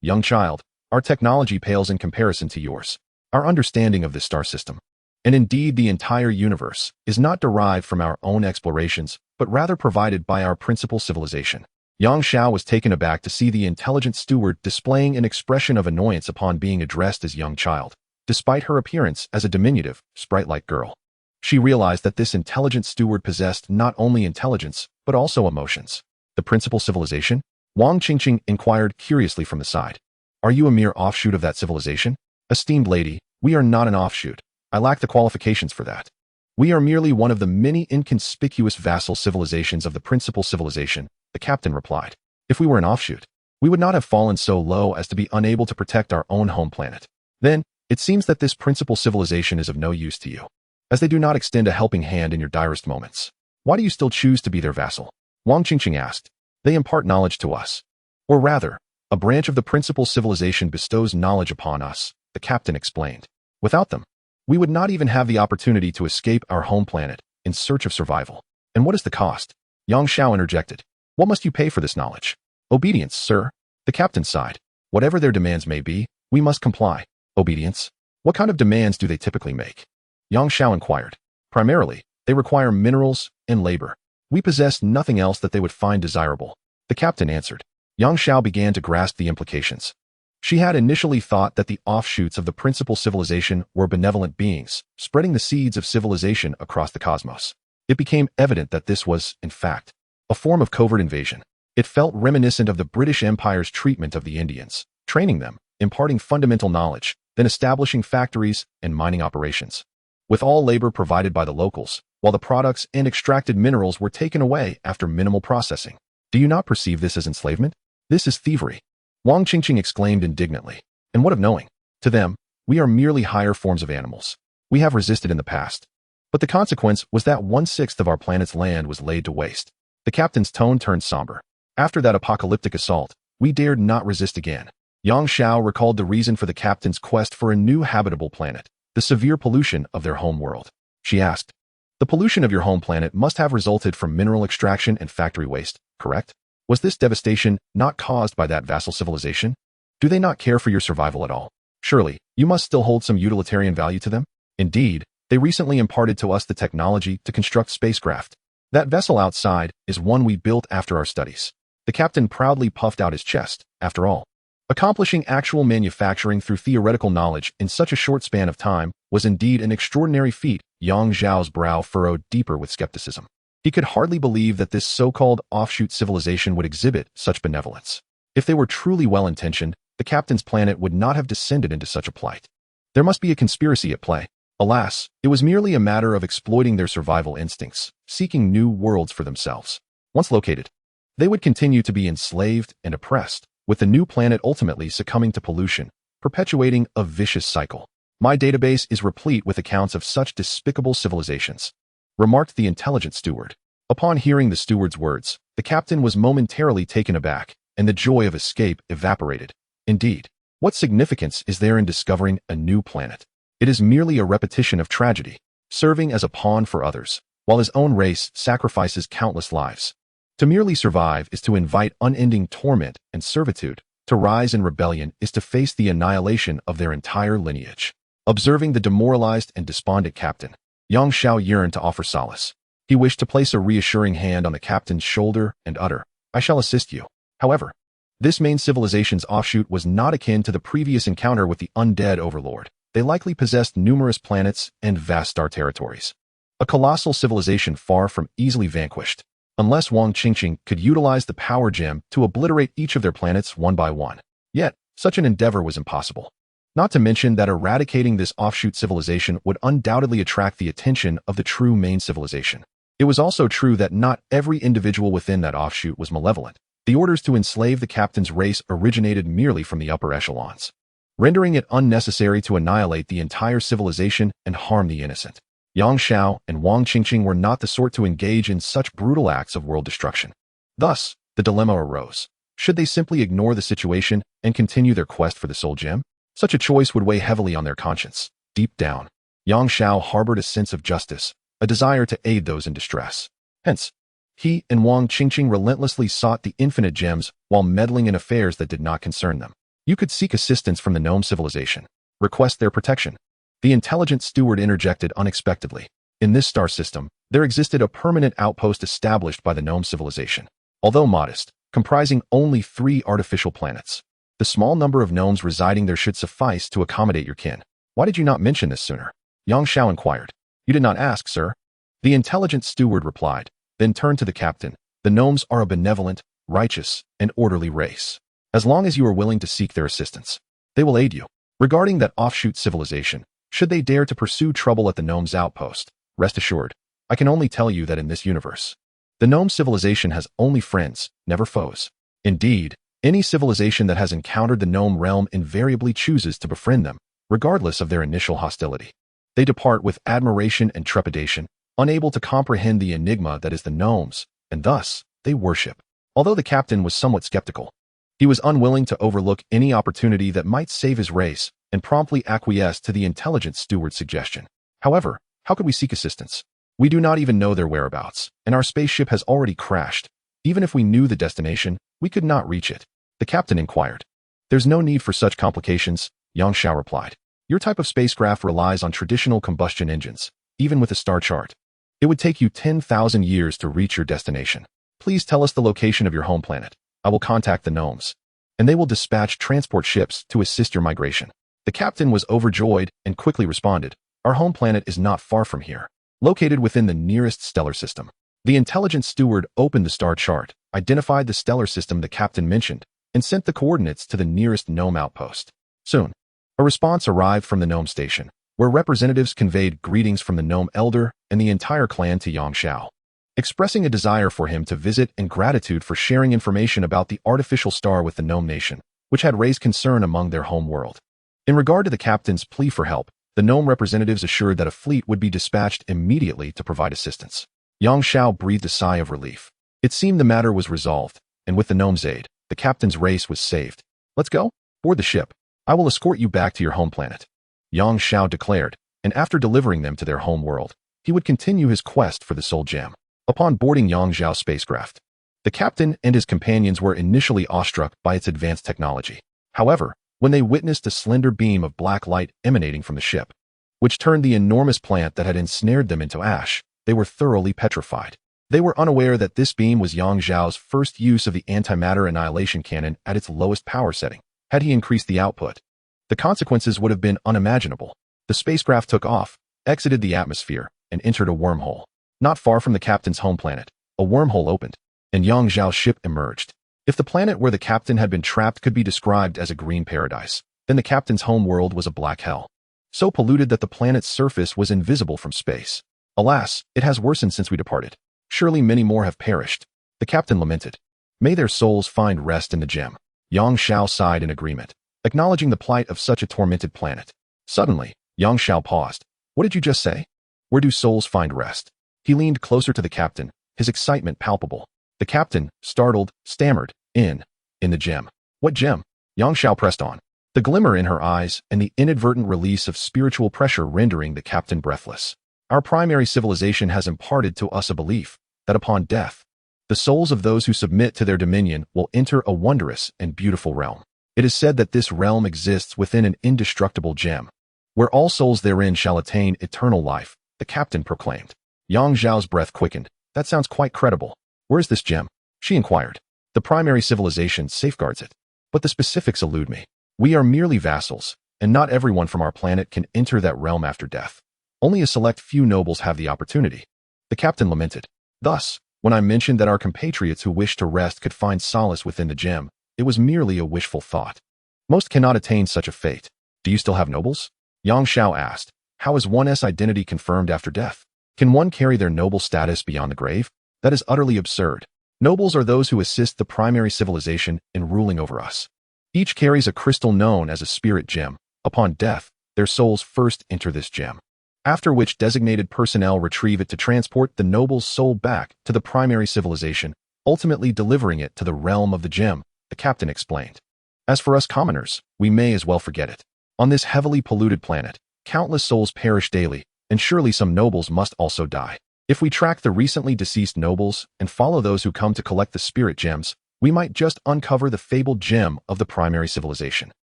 young child, our technology pales in comparison to yours. Our understanding of this star system, and indeed the entire universe, is not derived from our own explorations, but rather provided by our principal civilization." Yang Xiao was taken aback to see the intelligent steward displaying an expression of annoyance upon being addressed as young child, despite her appearance as a diminutive, sprite-like girl. She realized that this intelligent steward possessed not only intelligence, but also emotions. The principal civilization? Wang Qingqing inquired curiously from the side. "Are you a mere offshoot of that civilization?" "Esteemed lady, we are not an offshoot. I lack the qualifications for that. We are merely one of the many inconspicuous vassal civilizations of the principal civilization," the captain replied. "If we were an offshoot, we would not have fallen so low as to be unable to protect our own home planet. Then, it seems that this principal civilization is of no use to you, as they do not extend a helping hand in your direst moments. Why do you still choose to be their vassal?" Wang Qingqing asked. "They impart knowledge to us. Or rather, a branch of the principal civilization bestows knowledge upon us," the captain explained. "Without them, we would not even have the opportunity to escape our home planet in search of survival." "And what is the cost?" Yang Xiao interjected. "What must you pay for this knowledge?" "Obedience, sir." The captain sighed. "Whatever their demands may be, we must comply." "Obedience? What kind of demands do they typically make?" Yang Xiao inquired. "Primarily, they require minerals and labor. We possess nothing else that they would find desirable," the captain answered. Yang Xiao began to grasp the implications. She had initially thought that the offshoots of the principal civilization were benevolent beings, spreading the seeds of civilization across the cosmos. It became evident that this was, in fact, a form of covert invasion. It felt reminiscent of the British Empire's treatment of the Indians, training them, imparting fundamental knowledge, then establishing factories and mining operations, with all labor provided by the locals, while the products and extracted minerals were taken away after minimal processing. "Do you not perceive this as enslavement? This is thievery," Wang Qingqing exclaimed indignantly. "And what of knowing? To them, we are merely higher forms of animals. We have resisted in the past, but the consequence was that 1/6 of our planet's land was laid to waste." The captain's tone turned somber. "After that apocalyptic assault, we dared not resist again." Yang Xiao recalled the reason for the captain's quest for a new habitable planet, the severe pollution of their home world. She asked, "The pollution of your home planet must have resulted from mineral extraction and factory waste, correct? Was this devastation not caused by that vassal civilization? Do they not care for your survival at all? Surely, you must still hold some utilitarian value to them? Indeed, they recently imparted to us the technology to construct spacecraft. That vessel outside is one we built after our studies." The captain proudly puffed out his chest. After all, accomplishing actual manufacturing through theoretical knowledge in such a short span of time was indeed an extraordinary feat. Yang Xiao's brow furrowed deeper with skepticism. He could hardly believe that this so-called offshoot civilization would exhibit such benevolence. If they were truly well-intentioned, the captain's planet would not have descended into such a plight. There must be a conspiracy at play. Alas, it was merely a matter of exploiting their survival instincts, seeking new worlds for themselves. Once located, they would continue to be enslaved and oppressed, with the new planet ultimately succumbing to pollution, perpetuating a vicious cycle. "My database is replete with accounts of such despicable civilizations," remarked the intelligent steward. Upon hearing the steward's words, the captain was momentarily taken aback, and the joy of escape evaporated. Indeed, what significance is there in discovering a new planet? It is merely a repetition of tragedy, serving as a pawn for others, while his own race sacrifices countless lives. To merely survive is to invite unending torment and servitude. To rise in rebellion is to face the annihilation of their entire lineage. Observing the demoralized and despondent captain, Yang Xiao yearned to offer solace. He wished to place a reassuring hand on the captain's shoulder and utter, "I shall assist you." However, this main civilization's offshoot was not akin to the previous encounter with the undead overlord. They likely possessed numerous planets and vast star territories. A colossal civilization far from easily vanquished, unless Wang Qingqing could utilize the power gem to obliterate each of their planets one by one. Yet, such an endeavor was impossible. Not to mention that eradicating this offshoot civilization would undoubtedly attract the attention of the true main civilization. It was also true that not every individual within that offshoot was malevolent. The orders to enslave the captain's race originated merely from the upper echelons. rendering it unnecessary to annihilate the entire civilization and harm the innocent. Yang Xiao and Wang Qingqing were not the sort to engage in such brutal acts of world destruction. Thus, the dilemma arose. Should they simply ignore the situation and continue their quest for the soul gem? Such a choice would weigh heavily on their conscience. Deep down, Yang Xiao harbored a sense of justice, a desire to aid those in distress. Hence, he and Wang Qingqing relentlessly sought the infinite gems while meddling in affairs that did not concern them. You could seek assistance from the gnome civilization, request their protection. The intelligent steward interjected unexpectedly. In this star system, there existed a permanent outpost established by the gnome civilization. Although modest, comprising only 3 artificial planets. The small number of gnomes residing there should suffice to accommodate your kin. Why did you not mention this sooner? Yang Xiao inquired. You did not ask, sir. The intelligent steward replied, then turned to the captain. The gnomes are a benevolent, righteous, and orderly race. As long as you are willing to seek their assistance, they will aid you. Regarding that offshoot civilization, should they dare to pursue trouble at the gnomes' outpost, rest assured, I can only tell you that in this universe, the gnome civilization has only friends, never foes. Indeed, any civilization that has encountered the gnome realm invariably chooses to befriend them, regardless of their initial hostility. They depart with admiration and trepidation, unable to comprehend the enigma that is the gnomes, and thus, they worship. Although the captain was somewhat skeptical, he was unwilling to overlook any opportunity that might save his race and promptly acquiesced to the intelligent steward's suggestion. However, how could we seek assistance? We do not even know their whereabouts, and our spaceship has already crashed. Even if we knew the destination, we could not reach it. The captain inquired. There's no need for such complications, Yang Xiao replied. Your type of spacecraft relies on traditional combustion engines, even with a star chart. It would take you 10,000 years to reach your destination. Please tell us the location of your home planet. I will contact the gnomes, and they will dispatch transport ships to assist your migration. The captain was overjoyed and quickly responded, Our home planet is not far from here, located within the nearest stellar system. The intelligent steward opened the star chart, identified the stellar system the captain mentioned, and sent the coordinates to the nearest gnome outpost. Soon, a response arrived from the gnome station, where representatives conveyed greetings from the gnome elder and the entire clan to Yang Xiao, expressing a desire for him to visit and gratitude for sharing information about the artificial star with the gnome nation, which had raised concern among their home world. In regard to the captain's plea for help, the gnome representatives assured that a fleet would be dispatched immediately to provide assistance. Yang Xiao breathed a sigh of relief. It seemed the matter was resolved, and with the gnome's aid, the captain's race was saved. Let's go. Board the ship. I will escort you back to your home planet, Yang Xiao declared, and after delivering them to their home world, he would continue his quest for the soul gem. Upon boarding Yang Xiao's spacecraft, the captain and his companions were initially awestruck by its advanced technology. However, when they witnessed a slender beam of black light emanating from the ship, which turned the enormous plant that had ensnared them into ash, they were thoroughly petrified. They were unaware that this beam was Yang Xiao's first use of the antimatter annihilation cannon at its lowest power setting. Had he increased the output, the consequences would have been unimaginable. The spacecraft took off, exited the atmosphere, and entered a wormhole. Not far from the captain's home planet, a wormhole opened, and Yang Xiao's ship emerged. If the planet where the captain had been trapped could be described as a green paradise, then the captain's home world was a black hell, so polluted that the planet's surface was invisible from space. Alas, it has worsened since we departed. Surely many more have perished. The captain lamented. May their souls find rest in the gem. Yang Xiao sighed in agreement, acknowledging the plight of such a tormented planet. Suddenly, Yang Xiao paused. What did you just say? Where do souls find rest? He leaned closer to the captain, his excitement palpable. The captain, startled, stammered, In the gem. What gem? Yang Xiao pressed on, the glimmer in her eyes and the inadvertent release of spiritual pressure rendering the captain breathless. Our primary civilization has imparted to us a belief that upon death, the souls of those who submit to their dominion will enter a wondrous and beautiful realm. It is said that this realm exists within an indestructible gem, where all souls therein shall attain eternal life, the captain proclaimed. Yang Xiao's breath quickened. That sounds quite credible. Where is this gem? She inquired. The primary civilization safeguards it, but the specifics elude me. We are merely vassals, and not everyone from our planet can enter that realm after death. Only a select few nobles have the opportunity. The captain lamented. Thus, when I mentioned that our compatriots who wished to rest could find solace within the gem, it was merely a wishful thought. Most cannot attain such a fate. Do you still have nobles? Yang Xiao asked. How is one's identity confirmed after death? Can one carry their noble status beyond the grave? That is utterly absurd. Nobles are those who assist the primary civilization in ruling over us. Each carries a crystal known as a spirit gem. Upon death, their souls first enter this gem, after which designated personnel retrieve it to transport the noble's soul back to the primary civilization, ultimately delivering it to the realm of the gem, the captain explained. As for us commoners, we may as well forget it. On this heavily polluted planet, countless souls perish daily, and surely some nobles must also die. If we track the recently deceased nobles and follow those who come to collect the spirit gems, we might just uncover the fabled gem of the primary civilization.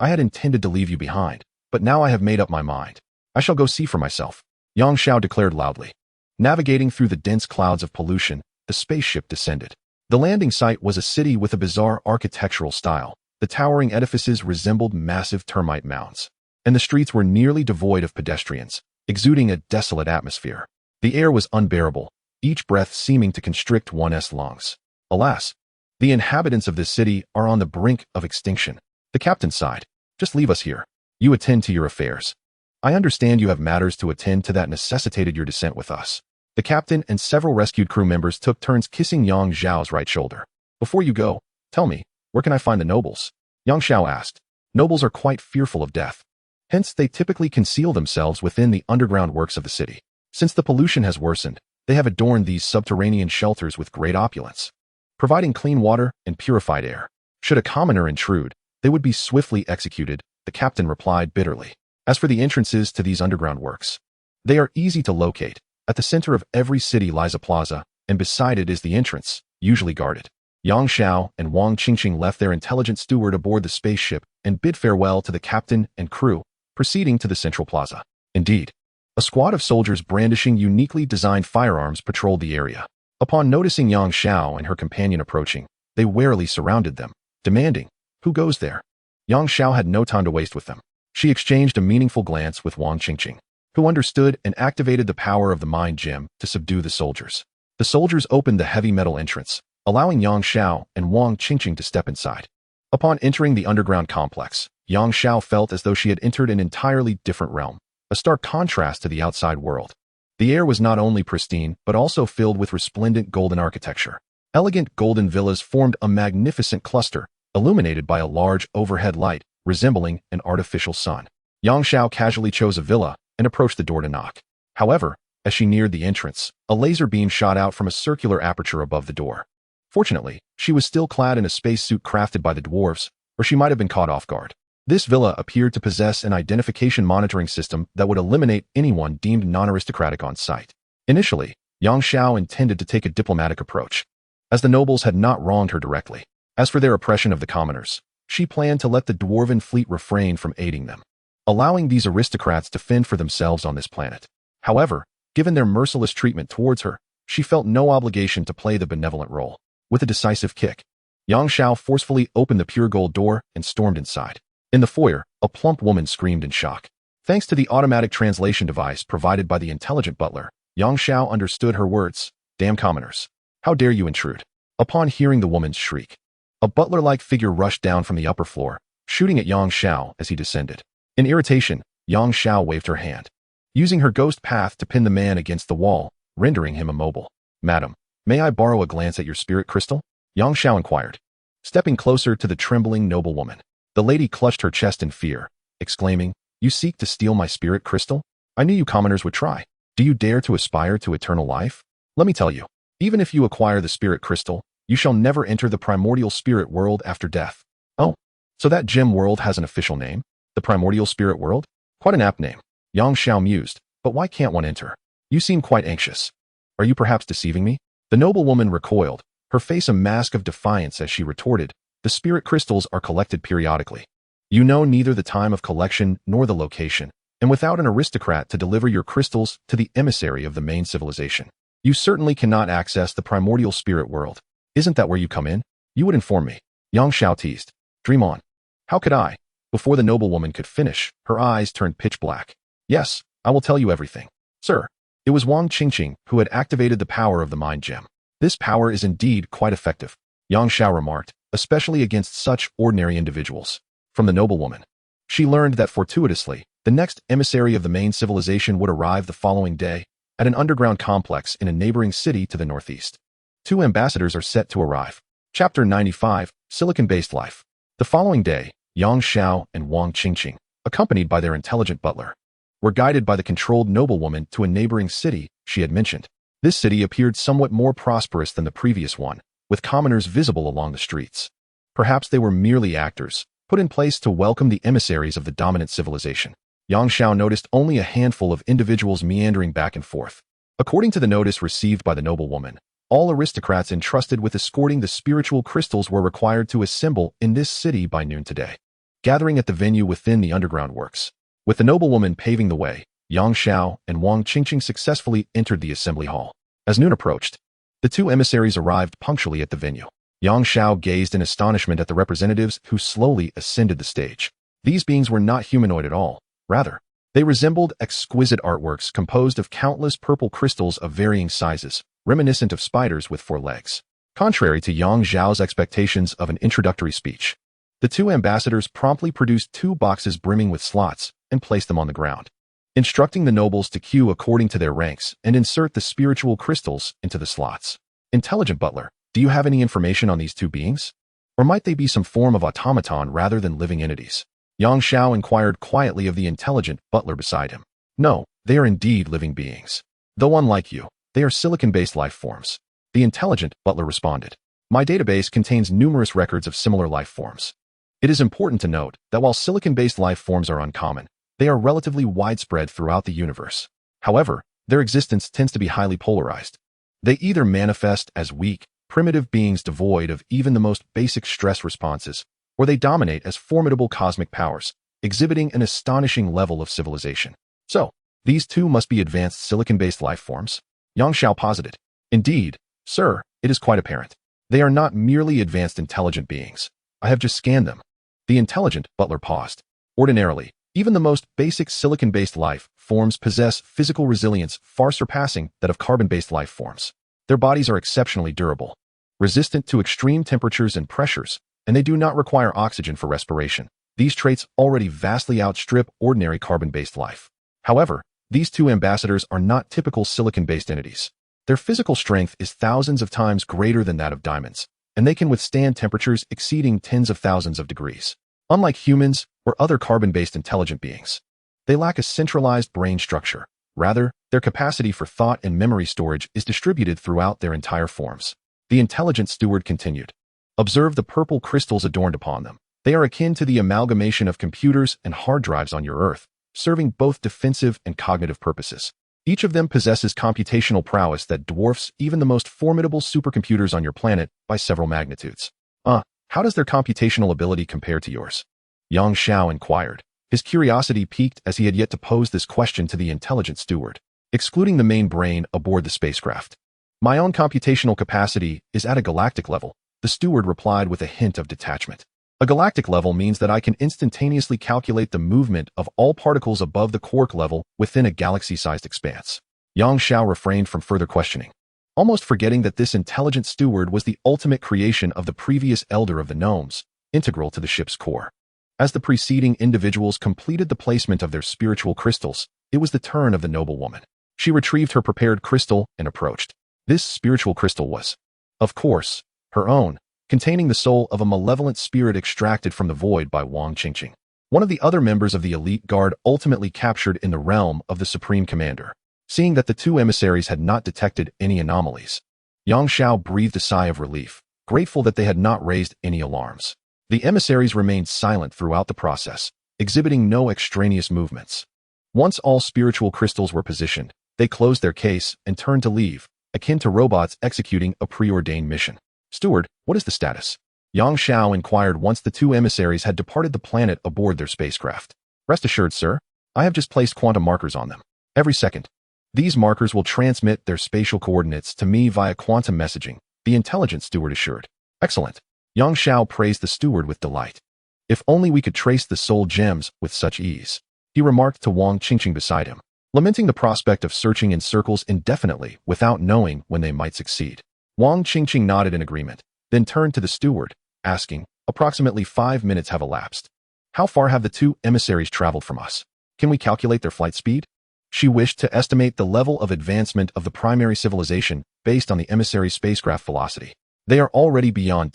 I had intended to leave you behind, but now I have made up my mind. I shall go see for myself, Yang Xiao declared loudly. Navigating through the dense clouds of pollution, the spaceship descended. The landing site was a city with a bizarre architectural style. The towering edifices resembled massive termite mounds, and the streets were nearly devoid of pedestrians, exuding a desolate atmosphere. The air was unbearable, each breath seeming to constrict one's lungs. Alas, the inhabitants of this city are on the brink of extinction. The captain sighed. Just leave us here. You attend to your affairs. I understand you have matters to attend to that necessitated your descent with us. The captain and several rescued crew members took turns kissing Yang Xiao's right shoulder. Before you go, tell me, where can I find the nobles? Yang Xiao asked. Nobles are quite fearful of death. Hence, they typically conceal themselves within the underground works of the city. Since the pollution has worsened, they have adorned these subterranean shelters with great opulence, providing clean water and purified air. Should a commoner intrude, they would be swiftly executed, the captain replied bitterly. As for the entrances to these underground works, they are easy to locate. At the center of every city lies a plaza, and beside it is the entrance, usually guarded. Yang Xiao and Wang Qingqing left their intelligent steward aboard the spaceship and bid farewell to the captain and crew, proceeding to the central plaza. Indeed, a squad of soldiers brandishing uniquely designed firearms patrolled the area. Upon noticing Yang Xiao and her companion approaching, they warily surrounded them, demanding, "Who goes there?" Yang Xiao had no time to waste with them. She exchanged a meaningful glance with Wang Qingqing, who understood and activated the power of the mind gem to subdue the soldiers. The soldiers opened the heavy metal entrance, allowing Yang Xiao and Wang Qingqing to step inside. Upon entering the underground complex, Yang Xiao felt as though she had entered an entirely different realm, a stark contrast to the outside world. The air was not only pristine, but also filled with resplendent golden architecture. Elegant golden villas formed a magnificent cluster, illuminated by a large overhead light, resembling an artificial sun. Yang Xiao casually chose a villa and approached the door to knock. However, as she neared the entrance, a laser beam shot out from a circular aperture above the door. Fortunately, she was still clad in a spacesuit crafted by the dwarves, or she might have been caught off guard. This villa appeared to possess an identification monitoring system that would eliminate anyone deemed non-aristocratic on sight. Initially, Yang Xiao intended to take a diplomatic approach, as the nobles had not wronged her directly. As for their oppression of the commoners, she planned to let the dwarven fleet refrain from aiding them, allowing these aristocrats to fend for themselves on this planet. However, given their merciless treatment towards her, she felt no obligation to play the benevolent role. With a decisive kick, Yang Xiao forcefully opened the pure gold door and stormed inside. In the foyer, a plump woman screamed in shock. Thanks to the automatic translation device provided by the intelligent butler, Yang Xiao understood her words. "Damn commoners. How dare you intrude?" Upon hearing the woman's shriek, a butler-like figure rushed down from the upper floor, shooting at Yang Xiao as he descended. In irritation, Yang Xiao waved her hand, using her ghost path to pin the man against the wall, rendering him immobile. "Madam, may I borrow a glance at your spirit crystal?" Yang Xiao inquired, stepping closer to the trembling noblewoman. The lady clutched her chest in fear, exclaiming, "You seek to steal my spirit crystal? I knew you commoners would try. Do you dare to aspire to eternal life? Let me tell you, even if you acquire the spirit crystal, you shall never enter the primordial spirit world after death." "Oh, so that gem world has an official name? The primordial spirit world? Quite an apt name." Yang Xiao mused, "But why can't one enter? You seem quite anxious. Are you perhaps deceiving me?" The noblewoman recoiled, her face a mask of defiance as she retorted, "The spirit crystals are collected periodically. You know neither the time of collection nor the location, and without an aristocrat to deliver your crystals to the emissary of the main civilization, you certainly cannot access the primordial spirit world. Isn't that where you come in? You would inform me." Yang Xiao teased. "Dream on. How could I?" Before the noblewoman could finish, her eyes turned pitch black. "Yes, I will tell you everything. Sir." It was Wang Qingqing who had activated the power of the mind gem. "This power is indeed quite effective," Yang Xiao remarked, "especially against such ordinary individuals." From the noblewoman, she learned that fortuitously, the next emissary of the main civilization would arrive the following day at an underground complex in a neighboring city to the northeast. 2 ambassadors are set to arrive. Chapter 95, Silicon-Based Life. The following day, Yang Xiao and Wang Qingqing, accompanied by their intelligent butler, were guided by the controlled noblewoman to a neighboring city she had mentioned. This city appeared somewhat more prosperous than the previous one, with commoners visible along the streets. Perhaps they were merely actors, put in place to welcome the emissaries of the dominant civilization. Yang Xiao noticed only a handful of individuals meandering back and forth. According to the notice received by the noblewoman, all aristocrats entrusted with escorting the spiritual crystals were required to assemble in this city by noon today, gathering at the venue within the underground works. With the noblewoman paving the way, Yang Xiao and Wang Qingqing successfully entered the assembly hall. As noon approached, the two emissaries arrived punctually at the venue. Yang Xiao gazed in astonishment at the representatives who slowly ascended the stage. These beings were not humanoid at all. Rather, they resembled exquisite artworks composed of countless purple crystals of varying sizes, reminiscent of spiders with 4 legs. Contrary to Yang Xiao's expectations of an introductory speech, the two ambassadors promptly produced 2 boxes brimming with slots and placed them on the ground, instructing the nobles to queue according to their ranks and insert the spiritual crystals into the slots. Intelligent butler, do you have any information on these 2 beings? Or might they be some form of automaton rather than living entities? Yang Xiao inquired quietly of the intelligent butler beside him. No, they are indeed living beings. Though unlike you, they are silicon-based life forms. The intelligent butler responded. My database contains numerous records of similar life forms. It is important to note that while silicon-based life forms are uncommon, they are relatively widespread throughout the universe. However, their existence tends to be highly polarized. They either manifest as weak, primitive beings devoid of even the most basic stress responses, or they dominate as formidable cosmic powers, exhibiting an astonishing level of civilization. So, these 2 must be advanced silicon-based life forms? Yang Xiao posited. Indeed, sir, it is quite apparent. They are not merely advanced intelligent beings. I have just scanned them. The intelligent butler paused. Ordinarily, even the most basic silicon-based life forms possess physical resilience far surpassing that of carbon-based life forms. Their bodies are exceptionally durable, resistant to extreme temperatures and pressures, and they do not require oxygen for respiration. These traits already vastly outstrip ordinary carbon-based life. However, these 2 ambassadors are not typical silicon-based entities. Their physical strength is thousands of times greater than that of diamonds, and they can withstand temperatures exceeding tens of thousands of degrees. Unlike humans or other carbon-based intelligent beings, they lack a centralized brain structure. Rather, their capacity for thought and memory storage is distributed throughout their entire forms. The intelligent steward continued. Observe the purple crystals adorned upon them. They are akin to the amalgamation of computers and hard drives on your Earth, serving both defensive and cognitive purposes. Each of them possesses computational prowess that dwarfs even the most formidable supercomputers on your planet by several magnitudes. How does their computational ability compare to yours? Yang Xiao inquired. His curiosity piqued as he had yet to pose this question to the intelligent steward. Excluding the main brain aboard the spacecraft, my own computational capacity is at a galactic level, the steward replied with a hint of detachment. A galactic level means that I can instantaneously calculate the movement of all particles above the quark level within a galaxy-sized expanse. Yang Xiao refrained from further questioning, almost forgetting that this intelligent steward was the ultimate creation of the previous elder of the gnomes, integral to the ship's core. As the preceding individuals completed the placement of their spiritual crystals, it was the turn of the noblewoman. She retrieved her prepared crystal and approached. This spiritual crystal was, of course, her own, containing the soul of a malevolent spirit extracted from the void by Wang Qingqing, one of the other members of the elite guard ultimately captured in the realm of the Supreme Commander. Seeing that the 2 emissaries had not detected any anomalies, Yang Xiao breathed a sigh of relief, grateful that they had not raised any alarms. The emissaries remained silent throughout the process, exhibiting no extraneous movements. Once all spiritual crystals were positioned, they closed their case and turned to leave, akin to robots executing a preordained mission. Steward, what is the status? Yang Xiao inquired once the 2 emissaries had departed the planet aboard their spacecraft. Rest assured, sir, I have just placed quantum markers on them. Every second, these markers will transmit their spatial coordinates to me via quantum messaging, the intelligent steward assured. Excellent. Yang Xiao praised the steward with delight. If only we could trace the soul gems with such ease, he remarked to Wang Qingqing beside him, lamenting the prospect of searching in circles indefinitely without knowing when they might succeed. Wang Qingqing nodded in agreement, then turned to the steward, asking, approximately 5 minutes have elapsed. How far have the 2 emissaries traveled from us? Can we calculate their flight speed? She wished to estimate the level of advancement of the primary civilization based on the emissary spacecraft velocity. They are already beyond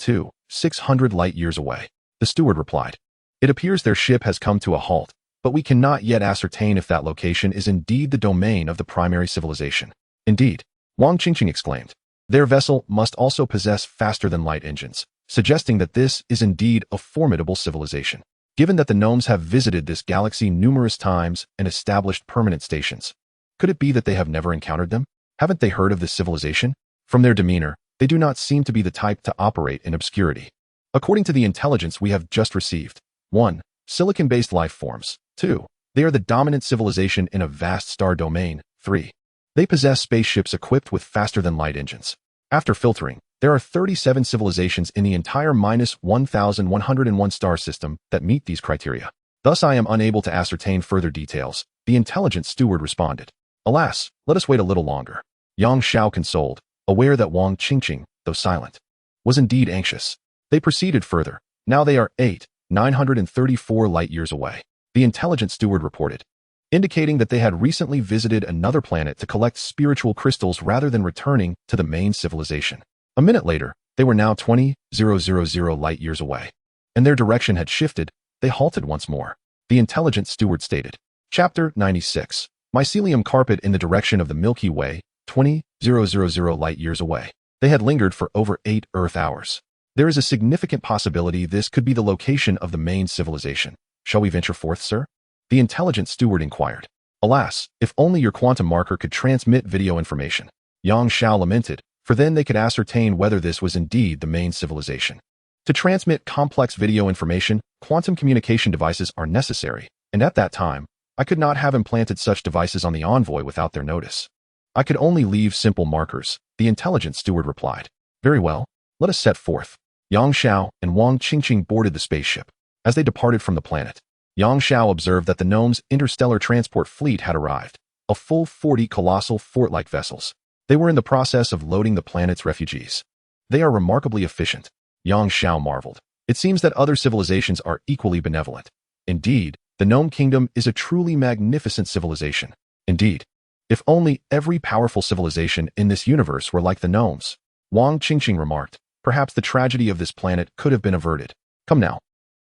600 light-years away. the steward replied. It appears their ship has come to a halt, but we cannot yet ascertain if that location is indeed the domain of the primary civilization. Indeed, Wang Qingqing exclaimed. Their vessel must also possess faster-than-light engines, suggesting that this is indeed a formidable civilization. Given that the gnomes have visited this galaxy numerous times and established permanent stations, could it be that they have never encountered them? Haven't they heard of this civilization? From their demeanor, they do not seem to be the type to operate in obscurity. According to the intelligence we have just received, 1. Silicon-based life forms. 2. They are the dominant civilization in a vast star domain. 3. They possess spaceships equipped with faster-than-light engines. After filtering, there are 37 civilizations in the entire -1,101 star system that meet these criteria. Thus I am unable to ascertain further details, the intelligent steward responded. Alas, let us wait a little longer. Yang Xiao consoled, aware that Wang Qingqing, though silent, was indeed anxious. They proceeded further. Now they are 934 light-years away. The intelligent steward reported, indicating that they had recently visited another planet to collect spiritual crystals rather than returning to the main civilization. A minute later, they were now 20,000 light-years away, and their direction had shifted. They halted once more. The intelligent steward stated. Chapter 96. Mycelium carpet in the direction of the Milky Way, 20,000 light-years away. They had lingered for over 8 Earth hours. There is a significant possibility this could be the location of the main civilization. Shall we venture forth, sir? The intelligent steward inquired. Alas, if only your quantum marker could transmit video information. Yang Xiao lamented, for then they could ascertain whether this was indeed the main civilization. To transmit complex video information, quantum communication devices are necessary, and at that time, I could not have implanted such devices on the envoy without their notice. I could only leave simple markers, the intelligent steward replied. Very well, let us set forth. Yang Xiao and Wang Qingqing boarded the spaceship. As they departed from the planet, Yang Xiao observed that the gnomes' interstellar transport fleet had arrived, a full 40 colossal fort-like vessels. They were in the process of loading the planet's refugees. They are remarkably efficient, Yang Xiao marveled. It seems that other civilizations are equally benevolent. Indeed, the gnome kingdom is a truly magnificent civilization. Indeed, if only every powerful civilization in this universe were like the gnomes, Wang Qingqing remarked, perhaps the tragedy of this planet could have been averted. Come now.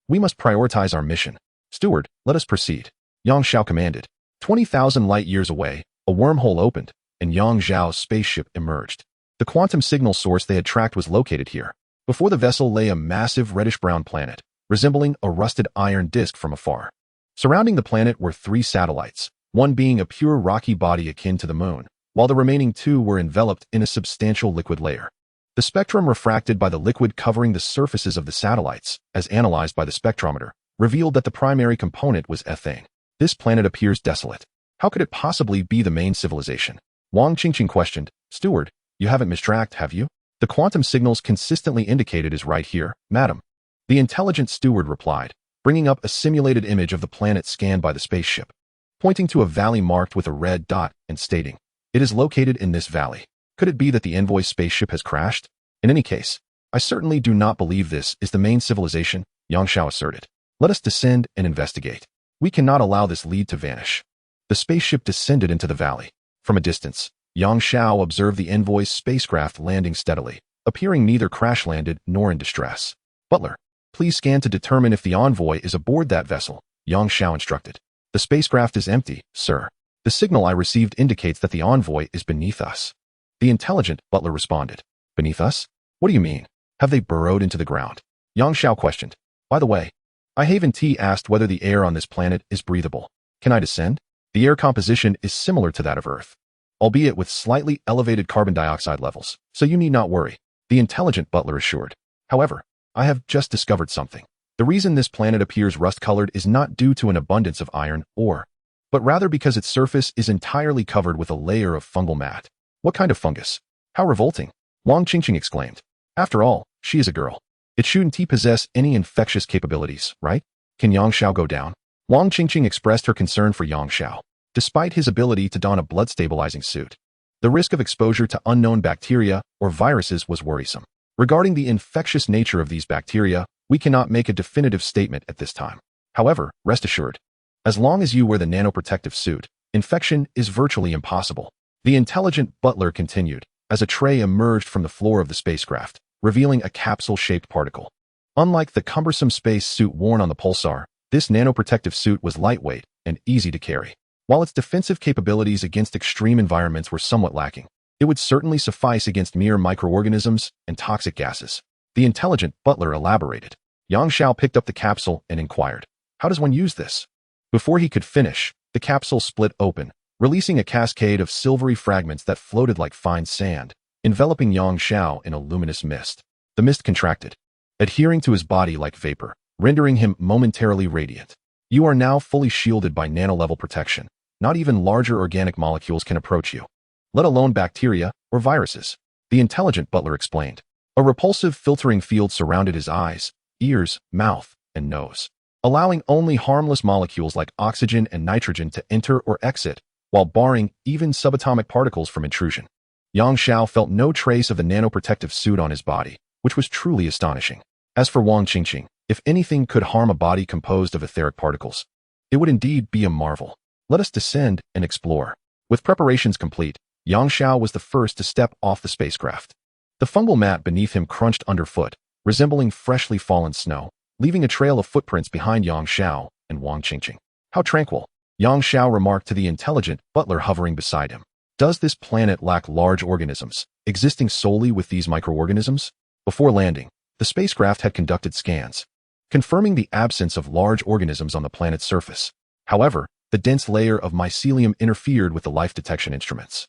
We must prioritize our mission. Steward, let us proceed. Yang Xiao commanded. 20,000 light-years away, a wormhole opened, and Yang Xiao's spaceship emerged. The quantum signal source they had tracked was located here. Before the vessel lay a massive reddish-brown planet, resembling a rusted iron disk from afar. Surrounding the planet were 3 satellites, one being a pure rocky body akin to the moon, while the remaining 2 were enveloped in a substantial liquid layer. The spectrum refracted by the liquid covering the surfaces of the satellites, as analyzed by the spectrometer, revealed that the primary component was ethane. This planet appears desolate. How could it possibly be the main civilization? Wang Qingqing questioned. Steward, you haven't mistracked, have you? The quantum signals consistently indicated is right here, madam. The intelligent steward replied, bringing up a simulated image of the planet scanned by the spaceship, pointing to a valley marked with a red dot and stating, it is located in this valley. Could it be that the envoy spaceship has crashed? In any case, I certainly do not believe this is the main civilization, Yang Xiao asserted. Let us descend and investigate. We cannot allow this lead to vanish. The spaceship descended into the valley. From a distance, Yang Xiao observed the envoy's spacecraft landing steadily, appearing neither crash-landed nor in distress. Butler, please scan to determine if the envoy is aboard that vessel, Yang Xiao instructed. The spacecraft is empty, sir. The signal I received indicates that the envoy is beneath us. The intelligent butler responded. Beneath us? What do you mean? Have they burrowed into the ground? Yang Xiao questioned. By the way, I Haven T asked whether the air on this planet is breathable. Can I descend? The air composition is similar to that of Earth, albeit with slightly elevated carbon dioxide levels, so you need not worry, the intelligent butler assured. However, I have just discovered something. The reason this planet appears rust-colored is not due to an abundance of iron ore, but rather because its surface is entirely covered with a layer of fungal mat. What kind of fungus? How revolting! Wang Qingqing exclaimed. After all, she is a girl. It shouldn't possess any infectious capabilities, right? Can Yang Xiao go down? Wang Qingqing expressed her concern for Yang Xiao. Despite his ability to don a blood-stabilizing suit, the risk of exposure to unknown bacteria or viruses was worrisome. Regarding the infectious nature of these bacteria, we cannot make a definitive statement at this time. However, rest assured, as long as you wear the nanoprotective suit, infection is virtually impossible. The intelligent butler continued, as a tray emerged from the floor of the spacecraft, revealing a capsule-shaped particle. Unlike the cumbersome space suit worn on the pulsar, this nanoprotective suit was lightweight and easy to carry. While its defensive capabilities against extreme environments were somewhat lacking, it would certainly suffice against mere microorganisms and toxic gases. The intelligent butler elaborated. Yang Xiao picked up the capsule and inquired, "How does one use this?" Before he could finish, the capsule split open, releasing a cascade of silvery fragments that floated like fine sand, enveloping Yang Xiao in a luminous mist. The mist contracted, adhering to his body like vapor, rendering him momentarily radiant. You are now fully shielded by nano-level protection. Not even larger organic molecules can approach you, let alone bacteria or viruses. The intelligent butler explained. A repulsive filtering field surrounded his eyes, ears, mouth, and nose, allowing only harmless molecules like oxygen and nitrogen to enter or exit, while barring even subatomic particles from intrusion. Yang Xiao felt no trace of the nanoprotective suit on his body, which was truly astonishing. As for Wang Qingqing, if anything could harm a body composed of etheric particles, it would indeed be a marvel. Let us descend and explore. With preparations complete, Yang Xiao was the first to step off the spacecraft. The fungal mat beneath him crunched underfoot, resembling freshly fallen snow, leaving a trail of footprints behind Yang Xiao and Wang Qingqing. How tranquil, Yang Xiao remarked to the intelligent butler hovering beside him. Does this planet lack large organisms, existing solely with these microorganisms? Before landing, the spacecraft had conducted scans, confirming the absence of large organisms on the planet's surface. However, the dense layer of mycelium interfered with the life detection instruments,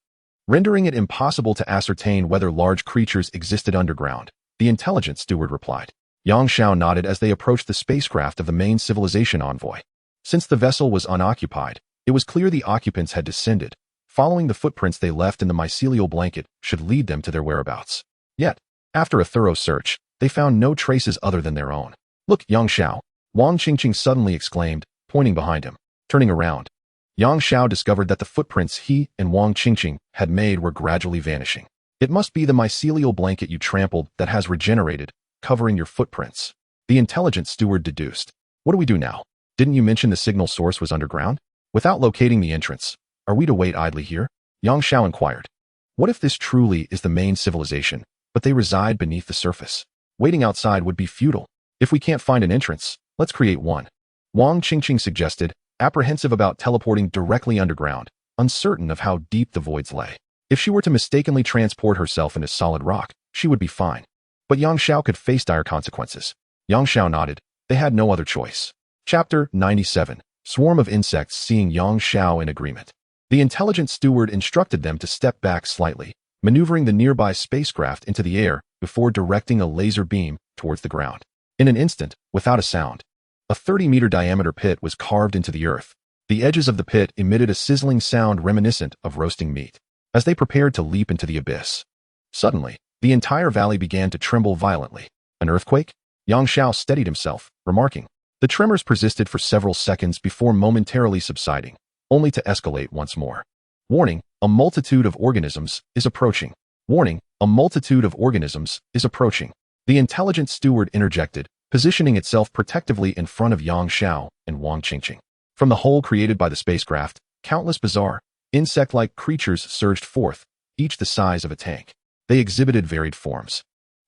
rendering it impossible to ascertain whether large creatures existed underground. The intelligent steward replied. Yang Xiao nodded as they approached the spacecraft of the main civilization envoy. Since the vessel was unoccupied, it was clear the occupants had descended. Following the footprints they left in the mycelial blanket should lead them to their whereabouts. Yet, after a thorough search, they found no traces other than their own. Look, Yang Xiao, Wang Qingqing suddenly exclaimed, pointing behind him. Turning around, Yang Xiao discovered that the footprints he and Wang Qingqing had made were gradually vanishing. It must be the mycelial blanket you trampled that has regenerated, covering your footprints. The intelligent steward deduced. What do we do now? Didn't you mention the signal source was underground? Without locating the entrance, are we to wait idly here? Yang Xiao inquired. What if this truly is the main civilization, but they reside beneath the surface? Waiting outside would be futile. If we can't find an entrance, let's create one. Wang Qingqing suggested, apprehensive about teleporting directly underground, uncertain of how deep the voids lay. If she were to mistakenly transport herself into solid rock, she would be fine. But Yang Xiao could face dire consequences. Yang Xiao nodded. They had no other choice. Chapter 97. Swarm of insects seeing Yang Xiao in agreement. The intelligent steward instructed them to step back slightly, maneuvering the nearby spacecraft into the air before directing a laser beam towards the ground. In an instant, without a sound, a 30-meter diameter pit was carved into the earth. The edges of the pit emitted a sizzling sound reminiscent of roasting meat. As they prepared to leap into the abyss, suddenly, the entire valley began to tremble violently. An earthquake? Yang Xiao steadied himself, remarking. The tremors persisted for several seconds before momentarily subsiding, only to escalate once more. Warning, a multitude of organisms is approaching. Warning, a multitude of organisms is approaching. The intelligent steward interjected, positioning itself protectively in front of Yang Xiao and Wang Qingqing. From the hole created by the spacecraft, countless bizarre, insect-like creatures surged forth, each the size of a tank. They exhibited varied forms,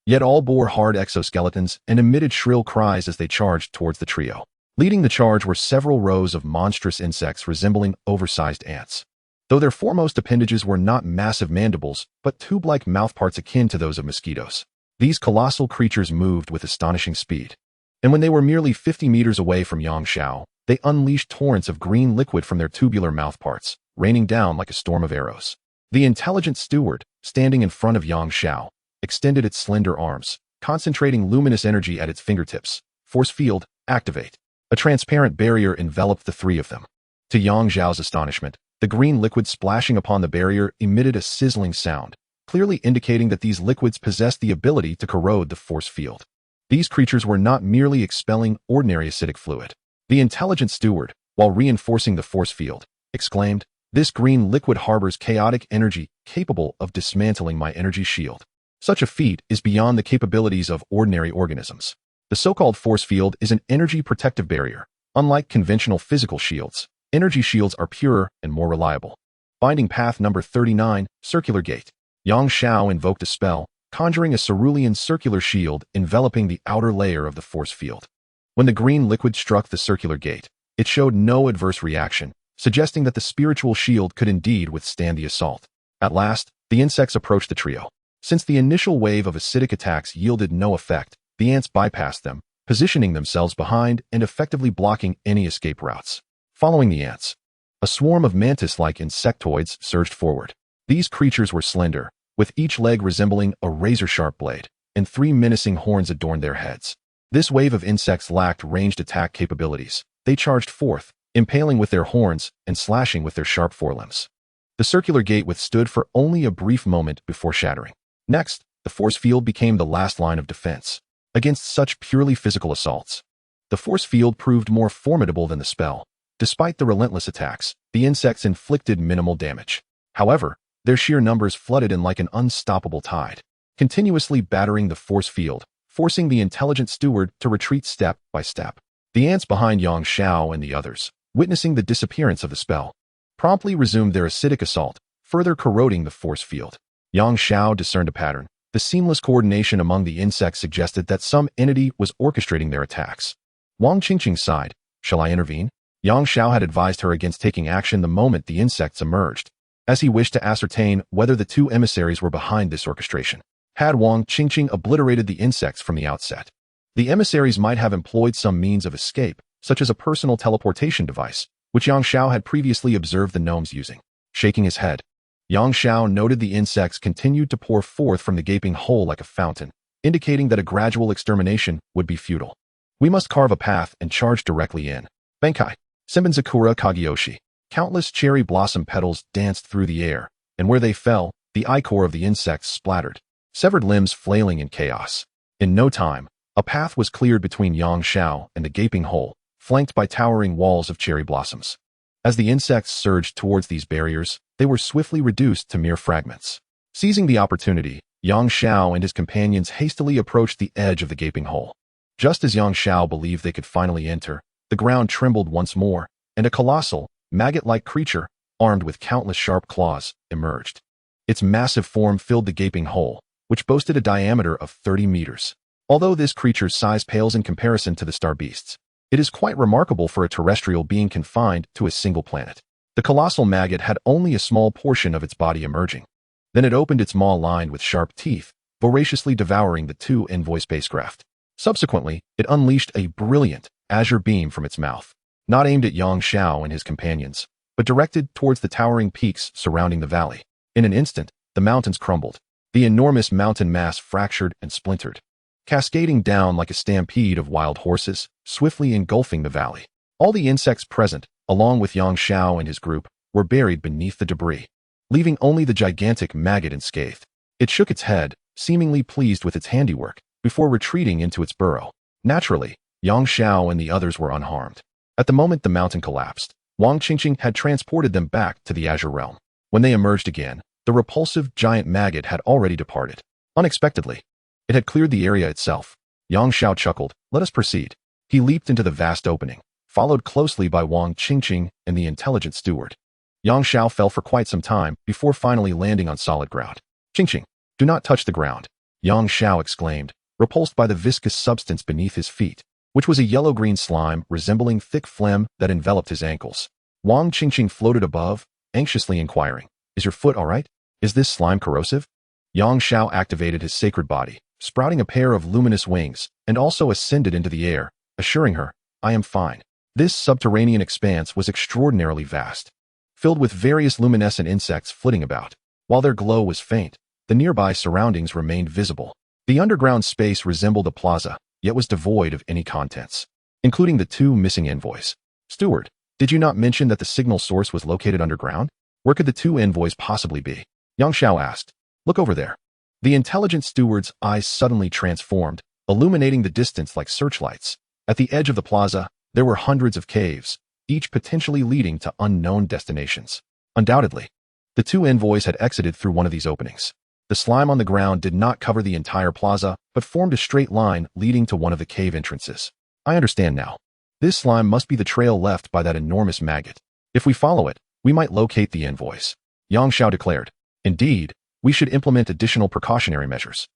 yet all bore hard exoskeletons and emitted shrill cries as they charged towards the trio. Leading the charge were several rows of monstrous insects resembling oversized ants. Though their foremost appendages were not massive mandibles, but tube-like mouthparts akin to those of mosquitoes. These colossal creatures moved with astonishing speed. And when they were merely 50 meters away from Yang Xiao, they unleashed torrents of green liquid from their tubular mouthparts, raining down like a storm of arrows. The intelligent steward, standing in front of Yang Xiao, extended its slender arms, concentrating luminous energy at its fingertips. Force field, activate. A transparent barrier enveloped the three of them. To Yang Xiao's astonishment, the green liquid splashing upon the barrier emitted a sizzling sound, clearly indicating that these liquids possessed the ability to corrode the force field. These creatures were not merely expelling ordinary acidic fluid. The intelligent steward, while reinforcing the force field, exclaimed, "This green liquid harbors chaotic energy capable of dismantling my energy shield. Such a feat is beyond the capabilities of ordinary organisms." The so-called force field is an energy protective barrier. Unlike conventional physical shields, energy shields are purer and more reliable. Binding path number 39, circular gate. Yang Xiao invoked a spell, conjuring a cerulean circular shield enveloping the outer layer of the force field. When the green liquid struck the circular gate, it showed no adverse reaction, suggesting that the spiritual shield could indeed withstand the assault. At last, the insects approached the trio. Since the initial wave of acidic attacks yielded no effect, the ants bypassed them, positioning themselves behind and effectively blocking any escape routes. Following the ants, a swarm of mantis-like insectoids surged forward. These creatures were slender, with each leg resembling a razor-sharp blade, and 3 menacing horns adorned their heads. This wave of insects lacked ranged attack capabilities. They charged forth, impaling with their horns and slashing with their sharp forelimbs. The circular gate withstood for only a brief moment before shattering. Next, the force field became the last line of defense. Against such purely physical assaults, the force field proved more formidable than the spell. Despite the relentless attacks, the insects inflicted minimal damage. However, their sheer numbers flooded in like an unstoppable tide, continuously battering the force field, forcing the intelligent steward to retreat step by step. The ants behind Yang Xiao and the others, witnessing the disappearance of the spell, promptly resumed their acidic assault, further corroding the force field. Yang Xiao discerned a pattern. The seamless coordination among the insects suggested that some entity was orchestrating their attacks. Wang Qingqing sighed. Shall I intervene? Yang Xiao had advised her against taking action the moment the insects emerged, as he wished to ascertain whether the 2 emissaries were behind this orchestration. Had Wang Qingqing obliterated the insects from the outset, the emissaries might have employed some means of escape, such as a personal teleportation device, which Yang Xiao had previously observed the gnomes using. Shaking his head, Yang Xiao noted the insects continued to pour forth from the gaping hole like a fountain, indicating that a gradual extermination would be futile. We must carve a path and charge directly in. Bankai, Senbenzakura Kagyoshi. Countless cherry blossom petals danced through the air, and where they fell, the ichor of the insects splattered, severed limbs flailing in chaos. In no time, a path was cleared between Yang Xiao and the gaping hole, flanked by towering walls of cherry blossoms. As the insects surged towards these barriers, they were swiftly reduced to mere fragments. Seizing the opportunity, Yang Xiao and his companions hastily approached the edge of the gaping hole. Just as Yang Xiao believed they could finally enter, the ground trembled once more, and a colossal, maggot-like creature, armed with countless sharp claws, emerged. Its massive form filled the gaping hole, which boasted a diameter of 30 meters. Although this creature's size pales in comparison to the star beasts, it is quite remarkable for a terrestrial being confined to a single planet. The colossal maggot had only a small portion of its body emerging. Then it opened its maw lined with sharp teeth, voraciously devouring the 2 envoy spacecraft. Subsequently, it unleashed a brilliant, azure beam from its mouth, not aimed at Yang Xiao and his companions, but directed towards the towering peaks surrounding the valley. In an instant, the mountains crumbled. The enormous mountain mass fractured and splintered, cascading down like a stampede of wild horses, swiftly engulfing the valley. All the insects present, along with Yang Xiao and his group, were buried beneath the debris, leaving only the gigantic maggot unscathed. It shook its head, seemingly pleased with its handiwork, before retreating into its burrow. Naturally, Yang Xiao and the others were unharmed. At the moment the mountain collapsed, Wang Qingqing had transported them back to the Azure Realm. When they emerged again, the repulsive giant maggot had already departed. Unexpectedly, it had cleared the area itself. Yang Xiao chuckled. Let us proceed. He leaped into the vast opening, followed closely by Wang Qingqing and the intelligent steward. Yang Xiao fell for quite some time before finally landing on solid ground. Qingqing, do not touch the ground, Yang Xiao exclaimed, repulsed by the viscous substance beneath his feet, which was a yellow-green slime resembling thick phlegm that enveloped his ankles. Wang Qingqing floated above, anxiously inquiring, Is your foot all right? Is this slime corrosive? Yang Xiao activated his sacred body, sprouting a pair of luminous wings, and also ascended into the air, assuring her, I am fine. This subterranean expanse was extraordinarily vast, filled with various luminescent insects flitting about. While their glow was faint, the nearby surroundings remained visible. The underground space resembled a plaza, yet was devoid of any contents, including the 2 missing envoys. Steward, did you not mention that the signal source was located underground? Where could the 2 envoys possibly be? Yang Xiao asked. Look over there. The intelligent steward's eyes suddenly transformed, illuminating the distance like searchlights. At the edge of the plaza, there were hundreds of caves, each potentially leading to unknown destinations. Undoubtedly, the 2 envoys had exited through one of these openings. The slime on the ground did not cover the entire plaza, but formed a straight line leading to one of the cave entrances. I understand now. This slime must be the trail left by that enormous maggot. If we follow it, we might locate the envoys. Yang Xiao declared. Indeed, we should implement additional precautionary measures.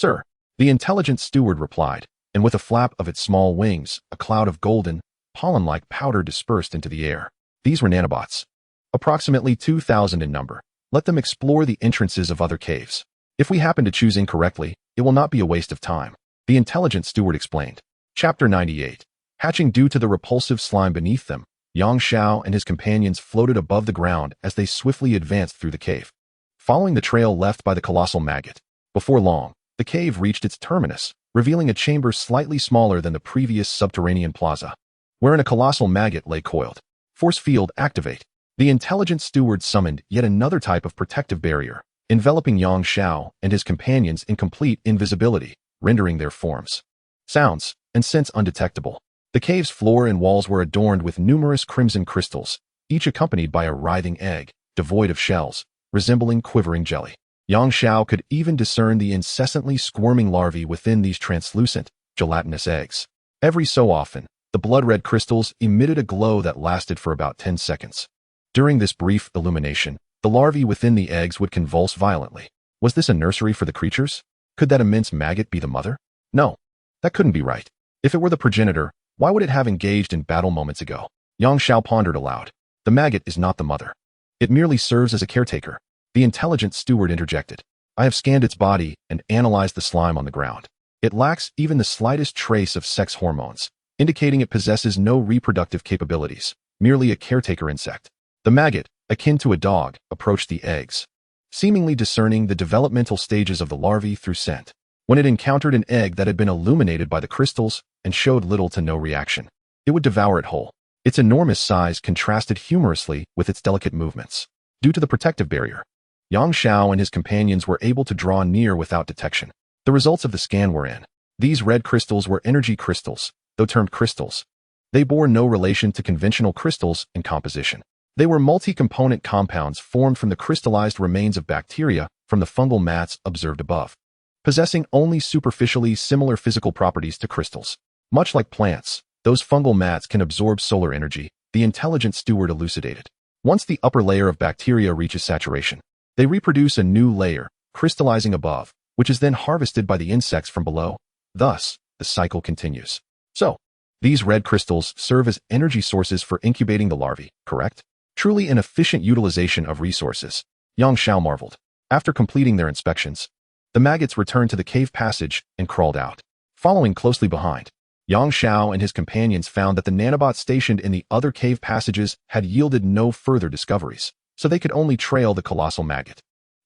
Sir, the intelligent steward replied, and with a flap of its small wings, a cloud of golden, pollen-like powder dispersed into the air. These were nanobots. Approximately 2,000 in number. Let them explore the entrances of other caves. If we happen to choose incorrectly, it will not be a waste of time. The intelligent steward explained. Chapter 98. Hatching due to the repulsive slime beneath them, Yang Xiao and his companions floated above the ground as they swiftly advanced through the cave, following the trail left by the colossal maggot. Before long, the cave reached its terminus, revealing a chamber slightly smaller than the previous subterranean plaza, wherein a colossal maggot lay coiled. Force field activate. The intelligent steward summoned yet another type of protective barrier, enveloping Yang Xiao and his companions in complete invisibility, rendering their forms, sounds, and scents undetectable. The cave's floor and walls were adorned with numerous crimson crystals, each accompanied by a writhing egg, devoid of shells, resembling quivering jelly. Yang Xiao could even discern the incessantly squirming larvae within these translucent, gelatinous eggs. Every so often, the blood-red crystals emitted a glow that lasted for about 10 seconds. During this brief illumination, the larvae within the eggs would convulse violently. Was this a nursery for the creatures? Could that immense maggot be the mother? No, that couldn't be right. If it were the progenitor, why would it have engaged in battle moments ago? Yang Xiao pondered aloud. The maggot is not the mother. It merely serves as a caretaker. The intelligent steward interjected. I have scanned its body and analyzed the slime on the ground. It lacks even the slightest trace of sex hormones, indicating it possesses no reproductive capabilities, merely a caretaker insect. The maggot, akin to a dog, approached the eggs, seemingly discerning the developmental stages of the larvae through scent. When it encountered an egg that had been illuminated by the crystals and showed little to no reaction, it would devour it whole. Its enormous size contrasted humorously with its delicate movements. Due to the protective barrier, Yang Xiao and his companions were able to draw near without detection. The results of the scan were in. These red crystals were energy crystals, though termed crystals. They bore no relation to conventional crystals in composition. They were multi-component compounds formed from the crystallized remains of bacteria from the fungal mats observed above, possessing only superficially similar physical properties to crystals. Much like plants, those fungal mats can absorb solar energy, the intelligent steward elucidated. Once the upper layer of bacteria reaches saturation, they reproduce a new layer, crystallizing above, which is then harvested by the insects from below. Thus, the cycle continues. So, these red crystals serve as energy sources for incubating the larvae, correct? Truly an efficient utilization of resources. Yang Xiao marveled. After completing their inspections, the maggots returned to the cave passage and crawled out. Following closely behind, Yang Xiao and his companions found that the nanobots stationed in the other cave passages had yielded no further discoveries, so they could only trail the colossal maggot.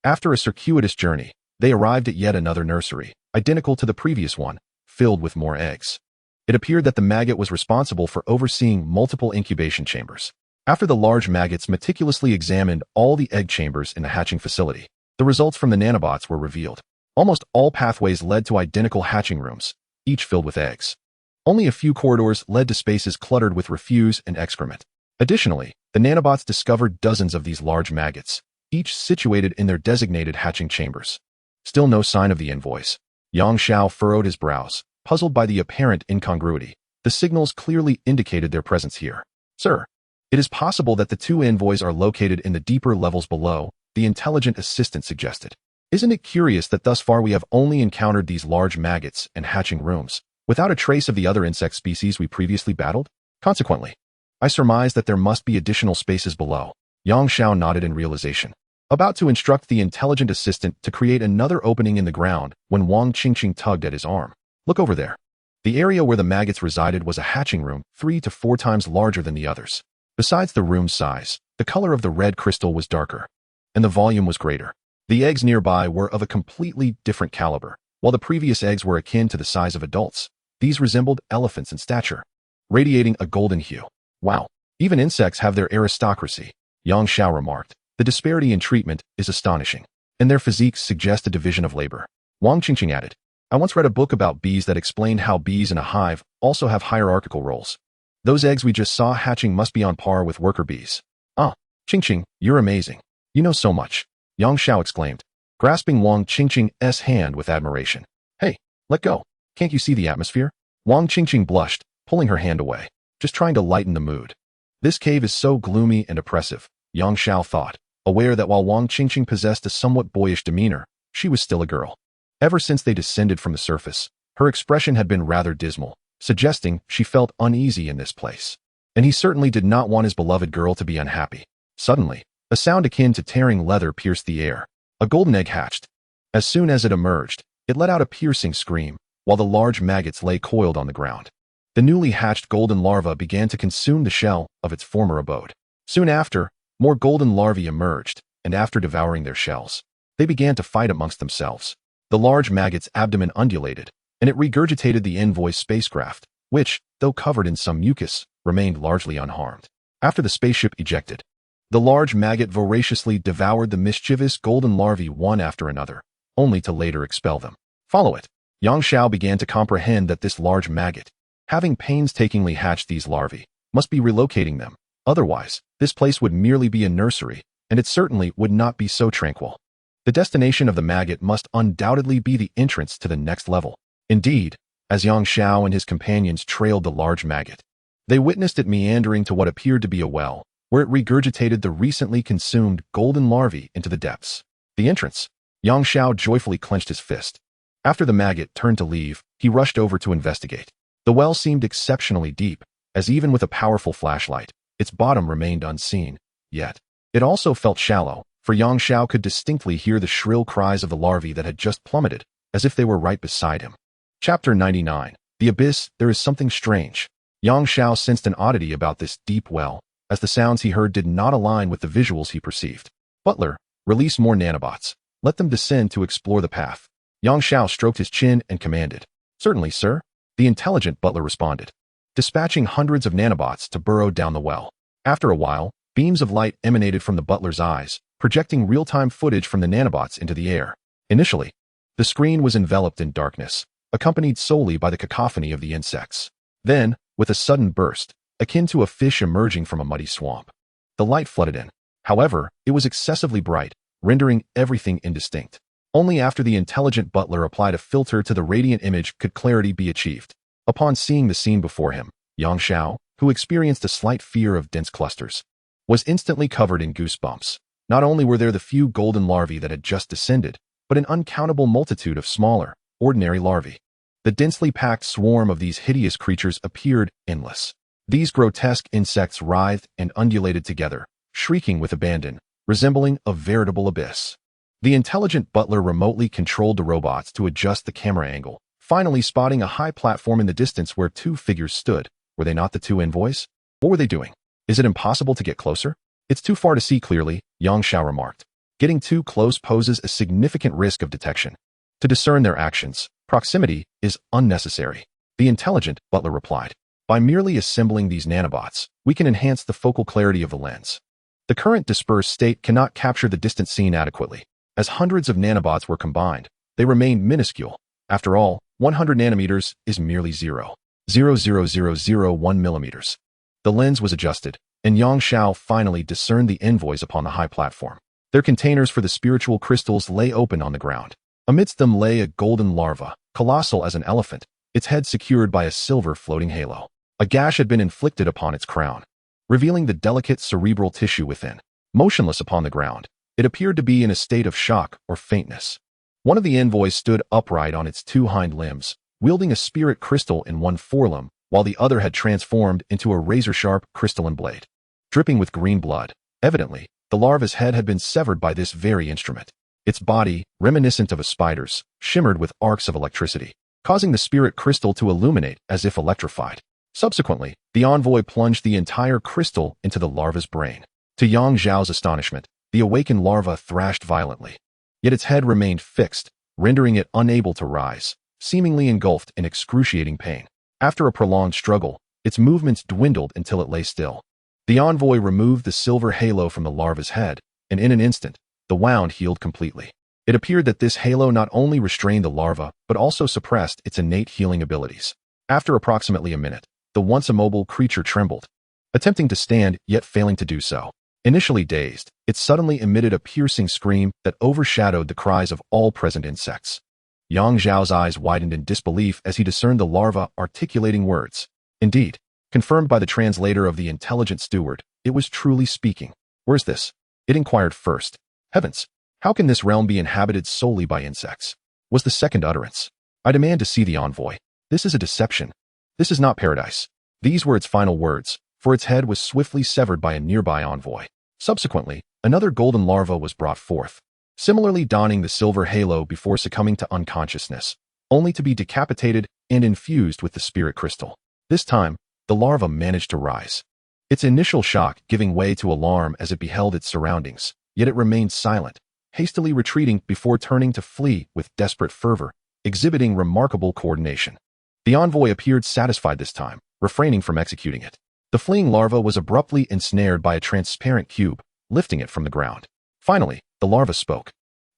After a circuitous journey, they arrived at yet another nursery, identical to the previous one, filled with more eggs. It appeared that the maggot was responsible for overseeing multiple incubation chambers. After the large maggots meticulously examined all the egg chambers in the hatching facility, the results from the nanobots were revealed. Almost all pathways led to identical hatching rooms, each filled with eggs. Only a few corridors led to spaces cluttered with refuse and excrement. Additionally, the nanobots discovered dozens of these large maggots, each situated in their designated hatching chambers. Still no sign of the envoys. Yang Xiao furrowed his brows, puzzled by the apparent incongruity. The signals clearly indicated their presence here. Sir, it is possible that the two envoys are located in the deeper levels below, the intelligent assistant suggested. Isn't it curious that thus far we have only encountered these large maggots and hatching rooms, without a trace of the other insect species we previously battled? Consequently, I surmise that there must be additional spaces below. Yang Xiao nodded in realization, about to instruct the intelligent assistant to create another opening in the ground when Wang Qingqing tugged at his arm. Look over there. The area where the maggots resided was a hatching room 3 to 4 times larger than the others. Besides the room's size, the color of the red crystal was darker, and the volume was greater. The eggs nearby were of a completely different caliber. While the previous eggs were akin to the size of adults, these resembled elephants in stature, radiating a golden hue. Wow, even insects have their aristocracy, Yang Xiao remarked. The disparity in treatment is astonishing, and their physiques suggest a division of labor. Wang Qingqing added, I once read a book about bees that explained how bees in a hive also have hierarchical roles. Those eggs we just saw hatching must be on par with worker bees. Ah, Qingqing, you're amazing. You know so much, Yang Xiao exclaimed, grasping Wang Qingqing's hand with admiration. Hey, let go. Can't you see the atmosphere? Wang Qingqing blushed, pulling her hand away, just trying to lighten the mood. This cave is so gloomy and oppressive, Yang Xiao thought, aware that while Wang Qingqing possessed a somewhat boyish demeanor, she was still a girl. Ever since they descended from the surface, her expression had been rather dismal, suggesting she felt uneasy in this place. And he certainly did not want his beloved girl to be unhappy. Suddenly, a sound akin to tearing leather pierced the air. A golden egg hatched. As soon as it emerged, it let out a piercing scream, while the large maggots lay coiled on the ground. The newly hatched golden larva began to consume the shell of its former abode. Soon after, more golden larvae emerged, and after devouring their shells, they began to fight amongst themselves. The large maggot's abdomen undulated, and it regurgitated the envoy spacecraft, which, though covered in some mucus, remained largely unharmed. After the spaceship ejected, the large maggot voraciously devoured the mischievous golden larvae one after another, only to later expel them. Follow it. Yang Xiao began to comprehend that this large maggot, having painstakingly hatched these larvae, must be relocating them. Otherwise, this place would merely be a nursery, and it certainly would not be so tranquil. The destination of the maggot must undoubtedly be the entrance to the next level. Indeed, as Yang Xiao and his companions trailed the large maggot, they witnessed it meandering to what appeared to be a well, where it regurgitated the recently consumed golden larvae into the depths. The entrance. Yang Xiao joyfully clenched his fist. After the maggot turned to leave, he rushed over to investigate. The well seemed exceptionally deep, as even with a powerful flashlight, its bottom remained unseen. Yet, it also felt shallow, for Yang Xiao could distinctly hear the shrill cries of the larvae that had just plummeted, as if they were right beside him. Chapter 99. The Abyss. There is something strange. Yang Xiao sensed an oddity about this deep well, as the sounds he heard did not align with the visuals he perceived. Butler, release more nanobots. Let them descend to explore the path. Yang Xiao stroked his chin and commanded. Certainly, sir. The intelligent butler responded, dispatching hundreds of nanobots to burrow down the well. After a while, beams of light emanated from the butler's eyes, projecting real-time footage from the nanobots into the air. Initially, the screen was enveloped in darkness, accompanied solely by the cacophony of the insects. Then, with a sudden burst, akin to a fish emerging from a muddy swamp, the light flooded in. However, it was excessively bright, rendering everything indistinct. Only after the intelligent butler applied a filter to the radiant image could clarity be achieved. Upon seeing the scene before him, Yang Xiao, who experienced a slight fear of dense clusters, was instantly covered in goosebumps. Not only were there the few golden larvae that had just descended, but an uncountable multitude of smaller, ordinary larvae. The densely packed swarm of these hideous creatures appeared endless. These grotesque insects writhed and undulated together, shrieking with abandon, resembling a veritable abyss. The intelligent butler remotely controlled the robots to adjust the camera angle, finally spotting a high platform in the distance where two figures stood. Were they not the two envoys? What were they doing? Is it impossible to get closer? It's too far to see clearly, Yang Xiao remarked. Getting too close poses a significant risk of detection. To discern their actions, proximity is unnecessary. The intelligent butler replied. By merely assembling these nanobots, we can enhance the focal clarity of the lens. The current dispersed state cannot capture the distant scene adequately. As hundreds of nanobots were combined, they remained minuscule. After all, 100 nanometers is merely 0.00001 millimeters. The lens was adjusted, and Yang Xiao finally discerned the envoys upon the high platform. Their containers for the spiritual crystals lay open on the ground. Amidst them lay a golden larva, colossal as an elephant, its head secured by a silver floating halo. A gash had been inflicted upon its crown, revealing the delicate cerebral tissue within. Motionless upon the ground, it appeared to be in a state of shock or faintness. One of the envoys stood upright on its two hind limbs, wielding a spirit crystal in one forelimb, while the other had transformed into a razor-sharp crystalline blade. Dripping with green blood, evidently, the larva's head had been severed by this very instrument. Its body, reminiscent of a spider's, shimmered with arcs of electricity, causing the spirit crystal to illuminate as if electrified. Subsequently, the envoy plunged the entire crystal into the larva's brain. To Yang Xiao's astonishment, the awakened larva thrashed violently. Yet its head remained fixed, rendering it unable to rise, seemingly engulfed in excruciating pain. After a prolonged struggle, its movements dwindled until it lay still. The envoy removed the silver halo from the larva's head, and in an instant, the wound healed completely. It appeared that this halo not only restrained the larva, but also suppressed its innate healing abilities. After approximately a minute, the once immobile creature trembled, attempting to stand yet failing to do so. Initially dazed, it suddenly emitted a piercing scream that overshadowed the cries of all present insects. Yang Xiao's eyes widened in disbelief as he discerned the larva articulating words. Indeed, confirmed by the translator of the intelligent steward, it was truly speaking. Where's this? It inquired first. Heavens, how can this realm be inhabited solely by insects? was the second utterance. I demand to see the envoy. This is a deception. This is not paradise. These were its final words, for its head was swiftly severed by a nearby envoy. Subsequently, another golden larva was brought forth, similarly donning the silver halo before succumbing to unconsciousness, only to be decapitated and infused with the spirit crystal. This time, the larva managed to rise. Its initial shock giving way to alarm as it beheld its surroundings, yet it remained silent, hastily retreating before turning to flee with desperate fervor, exhibiting remarkable coordination. The envoy appeared satisfied this time, refraining from executing it. The fleeing larva was abruptly ensnared by a transparent cube, lifting it from the ground. Finally, the larva spoke,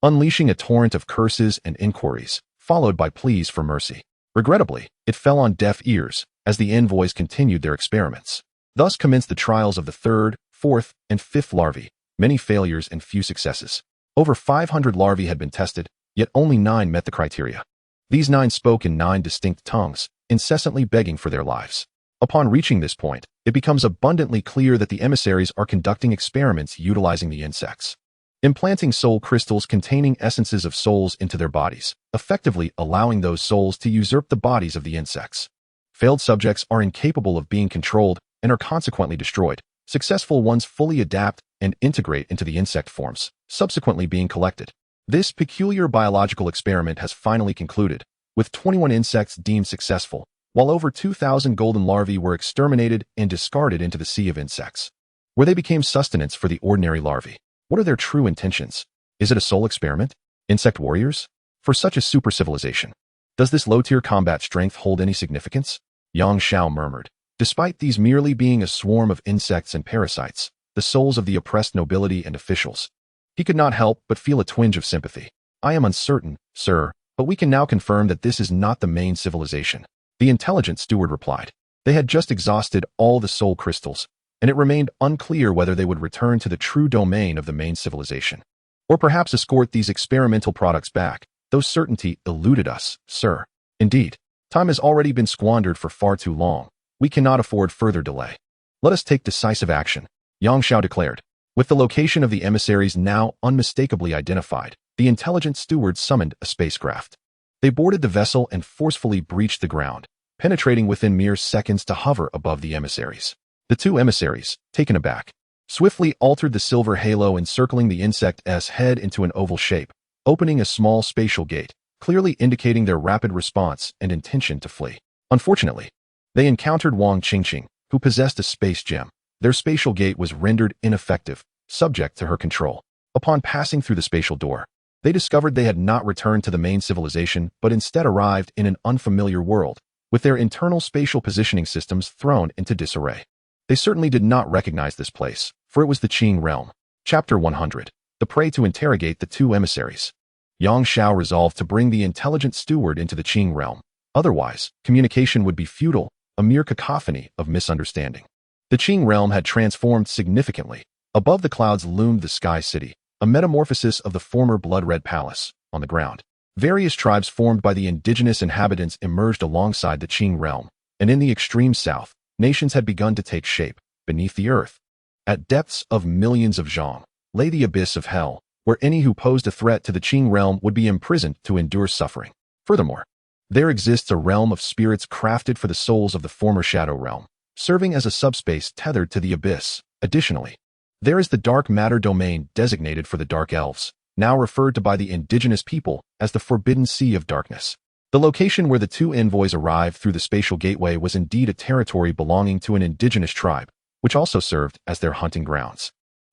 unleashing a torrent of curses and inquiries, followed by pleas for mercy. Regrettably, it fell on deaf ears as the envoys continued their experiments. Thus commenced the trials of the third, fourth, and fifth larvae, many failures and few successes. Over 500 larvae had been tested, yet only 9 met the criteria. These 9 spoke in 9 distinct tongues, incessantly begging for their lives. Upon reaching this point, it becomes abundantly clear that the emissaries are conducting experiments utilizing the insects, implanting soul crystals containing essences of souls into their bodies, effectively allowing those souls to usurp the bodies of the insects. Failed subjects are incapable of being controlled and are consequently destroyed. Successful ones fully adapt and integrate into the insect forms, subsequently being collected. This peculiar biological experiment has finally concluded, with 21 insects deemed successful, while over 2,000 golden larvae were exterminated and discarded into the sea of insects, where they became sustenance for the ordinary larvae. What are their true intentions? Is it a soul experiment? Insect warriors? For such a super civilization, does this low-tier combat strength hold any significance? Yang Xiao murmured. Despite these merely being a swarm of insects and parasites, the souls of the oppressed nobility and officials, he could not help but feel a twinge of sympathy. I am uncertain, sir, but we can now confirm that this is not the main civilization. The intelligent steward replied. They had just exhausted all the soul crystals, and it remained unclear whether they would return to the true domain of the main civilization, or perhaps escort these experimental products back, though certainty eluded us, sir. Indeed, time has already been squandered for far too long. We cannot afford further delay. Let us take decisive action, Yang Xiao declared. With the location of the emissaries now unmistakably identified, the intelligent steward summoned a spacecraft. They boarded the vessel and forcefully breached the ground, penetrating within mere seconds to hover above the emissaries. The 2 emissaries, taken aback, swiftly altered the silver halo encircling the insect's head into an oval shape, opening a small spatial gate, clearly indicating their rapid response and intention to flee. Unfortunately, they encountered Wang Qingqing, who possessed a space gem. Their spatial gate was rendered ineffective, subject to her control. Upon passing through the spatial door, they discovered they had not returned to the main civilization but instead arrived in an unfamiliar world, with their internal spatial positioning systems thrown into disarray. They certainly did not recognize this place, for it was the Qing realm. Chapter 100. The prey to interrogate the 2 emissaries. Yang Xiao resolved to bring the intelligent steward into the Qing realm. Otherwise, communication would be futile, a mere cacophony of misunderstanding. The Qing realm had transformed significantly. Above the clouds loomed the Sky City, a metamorphosis of the former blood-red palace. On the ground, various tribes formed by the indigenous inhabitants emerged alongside the Qing realm, and in the extreme south, nations had begun to take shape beneath the earth. At depths of millions of zhang lay the abyss of hell, where any who posed a threat to the Qing realm would be imprisoned to endure suffering. Furthermore, there exists a realm of spirits crafted for the souls of the former Shadow realm, serving as a subspace tethered to the abyss. Additionally, there is the dark matter domain designated for the Dark Elves, now referred to by the indigenous people as the Forbidden Sea of Darkness. The location where the 2 envoys arrived through the spatial gateway was indeed a territory belonging to an indigenous tribe, which also served as their hunting grounds.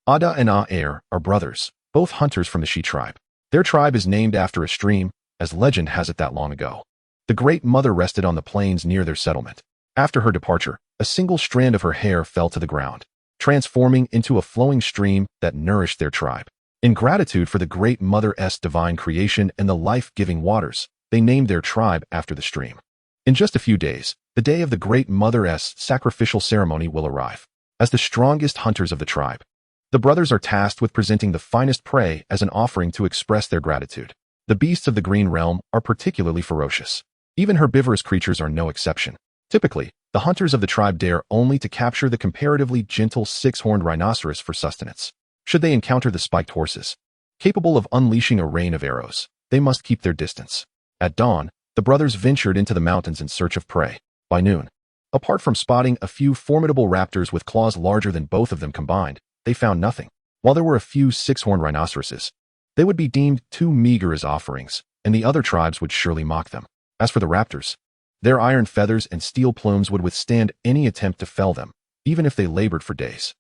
Ada and Aer are brothers, both hunters from the Shi tribe. Their tribe is named after a stream, as legend has it that long ago. The Great Mother rested on the plains near their settlement. After her departure, a single strand of her hair fell to the ground, transforming into a flowing stream that nourished their tribe. In gratitude for the Great Mother's divine creation and the life-giving waters, they named their tribe after the stream. In just a few days, the day of the Great Mother's sacrificial ceremony will arrive. As the strongest hunters of the tribe, the brothers are tasked with presenting the finest prey as an offering to express their gratitude. The beasts of the Green Realm are particularly ferocious. Even herbivorous creatures are no exception. Typically, the hunters of the tribe dare only to capture the comparatively gentle 6-horned rhinoceros for sustenance. Should they encounter the spiked horses, capable of unleashing a rain of arrows, they must keep their distance. At dawn, the brothers ventured into the mountains in search of prey. By noon, apart from spotting a few formidable raptors with claws larger than both of them combined, they found nothing. While there were a few six-horned rhinoceroses, they would be deemed too meager as offerings, and the other tribes would surely mock them. As for the raptors, their iron feathers and steel plumes would withstand any attempt to fell them, even if they labored for days.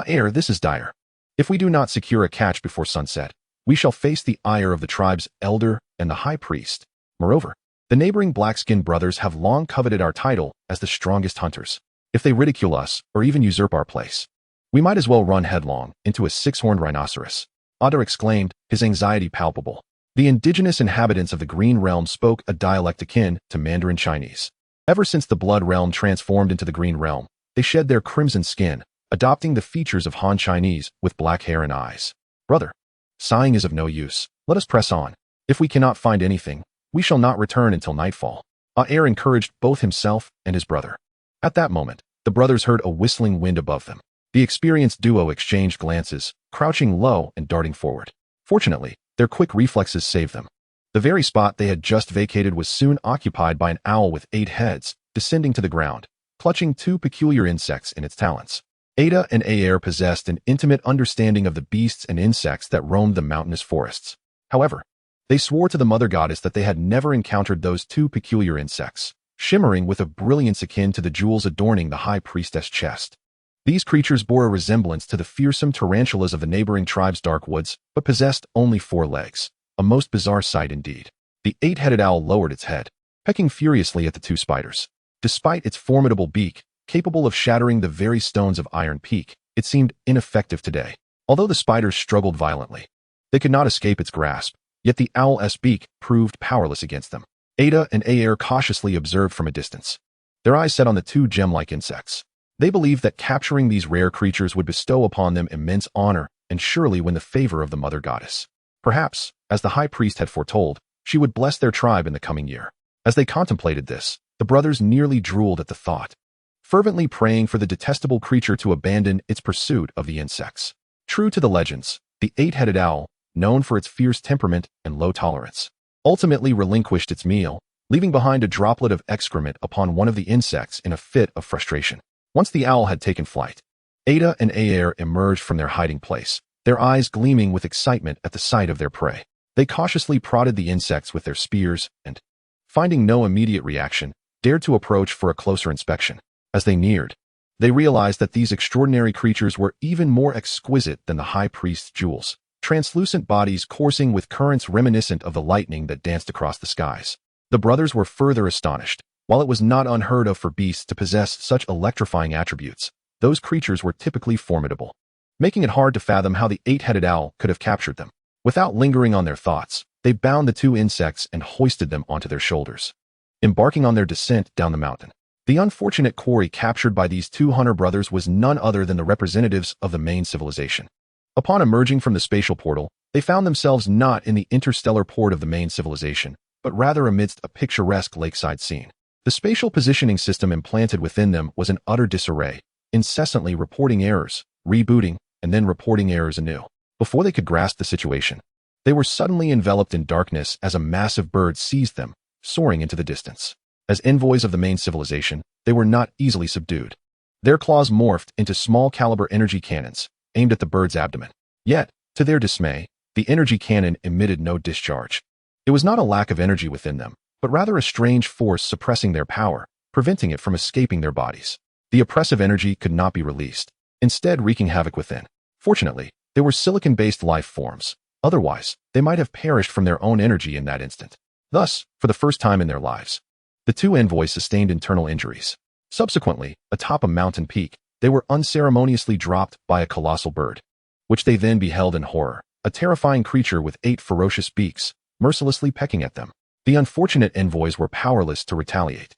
This is dire. If we do not secure a catch before sunset, we shall face the ire of the tribe's elder and the high priest. Moreover, the neighboring black-skinned brothers have long coveted our title as the strongest hunters. If they ridicule us or even usurp our place, we might as well run headlong into a six-horned rhinoceros. Hadō exclaimed, his anxiety palpable. The indigenous inhabitants of the Green Realm spoke a dialect akin to Mandarin Chinese. Ever since the Blood Realm transformed into the Green Realm, they shed their crimson skin, adopting the features of Han Chinese with black hair and eyes. Brother, sighing is of no use. Let us press on. If we cannot find anything, we shall not return until nightfall. Encouraged both himself and his brother. At that moment, the brothers heard a whistling wind above them. The experienced duo exchanged glances, crouching low and darting forward. Fortunately, their quick reflexes saved them. The very spot they had just vacated was soon occupied by an owl with 8 heads, descending to the ground, clutching 2 peculiar insects in its talons. Ada and Aer possessed an intimate understanding of the beasts and insects that roamed the mountainous forests. However, they swore to the mother goddess that they had never encountered those 2 peculiar insects, shimmering with a brilliance akin to the jewels adorning the high priestess' chest. These creatures bore a resemblance to the fearsome tarantulas of the neighboring tribe's dark woods, but possessed only 4 legs. A most bizarre sight indeed. The 8-headed owl lowered its head, pecking furiously at the 2 spiders. Despite its formidable beak, capable of shattering the very stones of Iron Peak, it seemed ineffective today. Although the spiders struggled violently, they could not escape its grasp, yet the owl's beak proved powerless against them. Ada and Aer cautiously observed from a distance, their eyes set on the 2 gem-like insects. They believed that capturing these rare creatures would bestow upon them immense honor and surely win the favor of the mother goddess. Perhaps, as the high priest had foretold, she would bless their tribe in the coming year. As they contemplated this, the brothers nearly drooled at the thought, fervently praying for the detestable creature to abandon its pursuit of the insects. True to the legends, the 8-headed owl, known for its fierce temperament and low tolerance, ultimately relinquished its meal, leaving behind a droplet of excrement upon one of the insects in a fit of frustration. Once the owl had taken flight, Ada and Aer emerged from their hiding place, their eyes gleaming with excitement at the sight of their prey. They cautiously prodded the insects with their spears and, finding no immediate reaction, dared to approach for a closer inspection. As they neared, they realized that these extraordinary creatures were even more exquisite than the high priest's jewels, translucent bodies coursing with currents reminiscent of the lightning that danced across the skies. The brothers were further astonished. While it was not unheard of for beasts to possess such electrifying attributes, those creatures were typically formidable, making it hard to fathom how the 8-headed owl could have captured them. Without lingering on their thoughts, they bound the 2 insects and hoisted them onto their shoulders. Embarking on their descent down the mountain, the unfortunate quarry captured by these 2 hunter brothers was none other than the representatives of the main civilization. Upon emerging from the spatial portal, they found themselves not in the interstellar port of the main civilization, but rather amidst a picturesque lakeside scene. The spatial positioning system implanted within them was in utter disarray, incessantly reporting errors, rebooting, and then reporting errors anew. Before they could grasp the situation, they were suddenly enveloped in darkness as a massive bird seized them, soaring into the distance. As envoys of the main civilization, they were not easily subdued. Their claws morphed into small-caliber energy cannons, aimed at the bird's abdomen. Yet, to their dismay, the energy cannon emitted no discharge. It was not a lack of energy within them, but rather a strange force suppressing their power, preventing it from escaping their bodies. The oppressive energy could not be released, instead wreaking havoc within. Fortunately, they were silicon-based life forms. Otherwise, they might have perished from their own energy in that instant. Thus, for the first time in their lives, the 2 envoys sustained internal injuries. Subsequently, atop a mountain peak, they were unceremoniously dropped by a colossal bird, which they then beheld in horror, a terrifying creature with 8 ferocious beaks, mercilessly pecking at them. The unfortunate envoys were powerless to retaliate.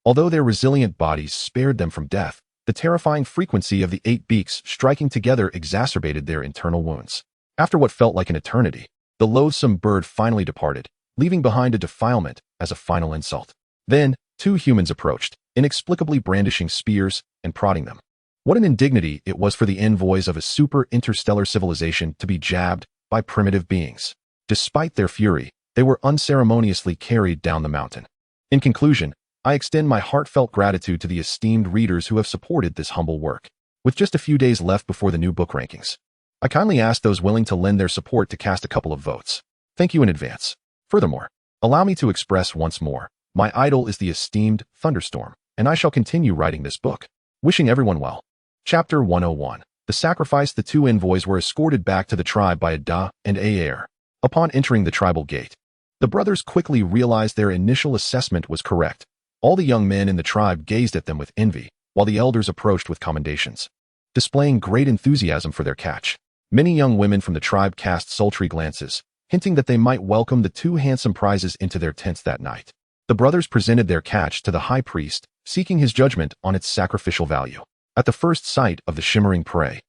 Although their resilient bodies spared them from death, the terrifying frequency of the 8 beaks striking together exacerbated their internal wounds. After what felt like an eternity, the loathsome bird finally departed, leaving behind a defilement as a final insult. Then, 2 humans approached, inexplicably brandishing spears and prodding them. What an indignity it was for the envoys of a super-interstellar civilization to be jabbed by primitive beings. Despite their fury, they were unceremoniously carried down the mountain. In conclusion, I extend my heartfelt gratitude to the esteemed readers who have supported this humble work. With just a few days left before the new book rankings, I kindly ask those willing to lend their support to cast a couple of votes. Thank you in advance. Furthermore, allow me to express once more, my idol is the esteemed Thunderstorm, and I shall continue writing this book. Wishing everyone well. Chapter 101. The Sacrifice. The two envoys were escorted back to the tribe by Hadō and Aizen. Upon entering the tribal gate, the brothers quickly realized their initial assessment was correct. All the young men in the tribe gazed at them with envy, while the elders approached with commendations, displaying great enthusiasm for their catch. Many young women from the tribe cast sultry glances, hinting that they might welcome the two handsome prizes into their tents that night. The brothers presented their catch to the high priest, seeking his judgment on its sacrificial value. At the first sight of the shimmering prey,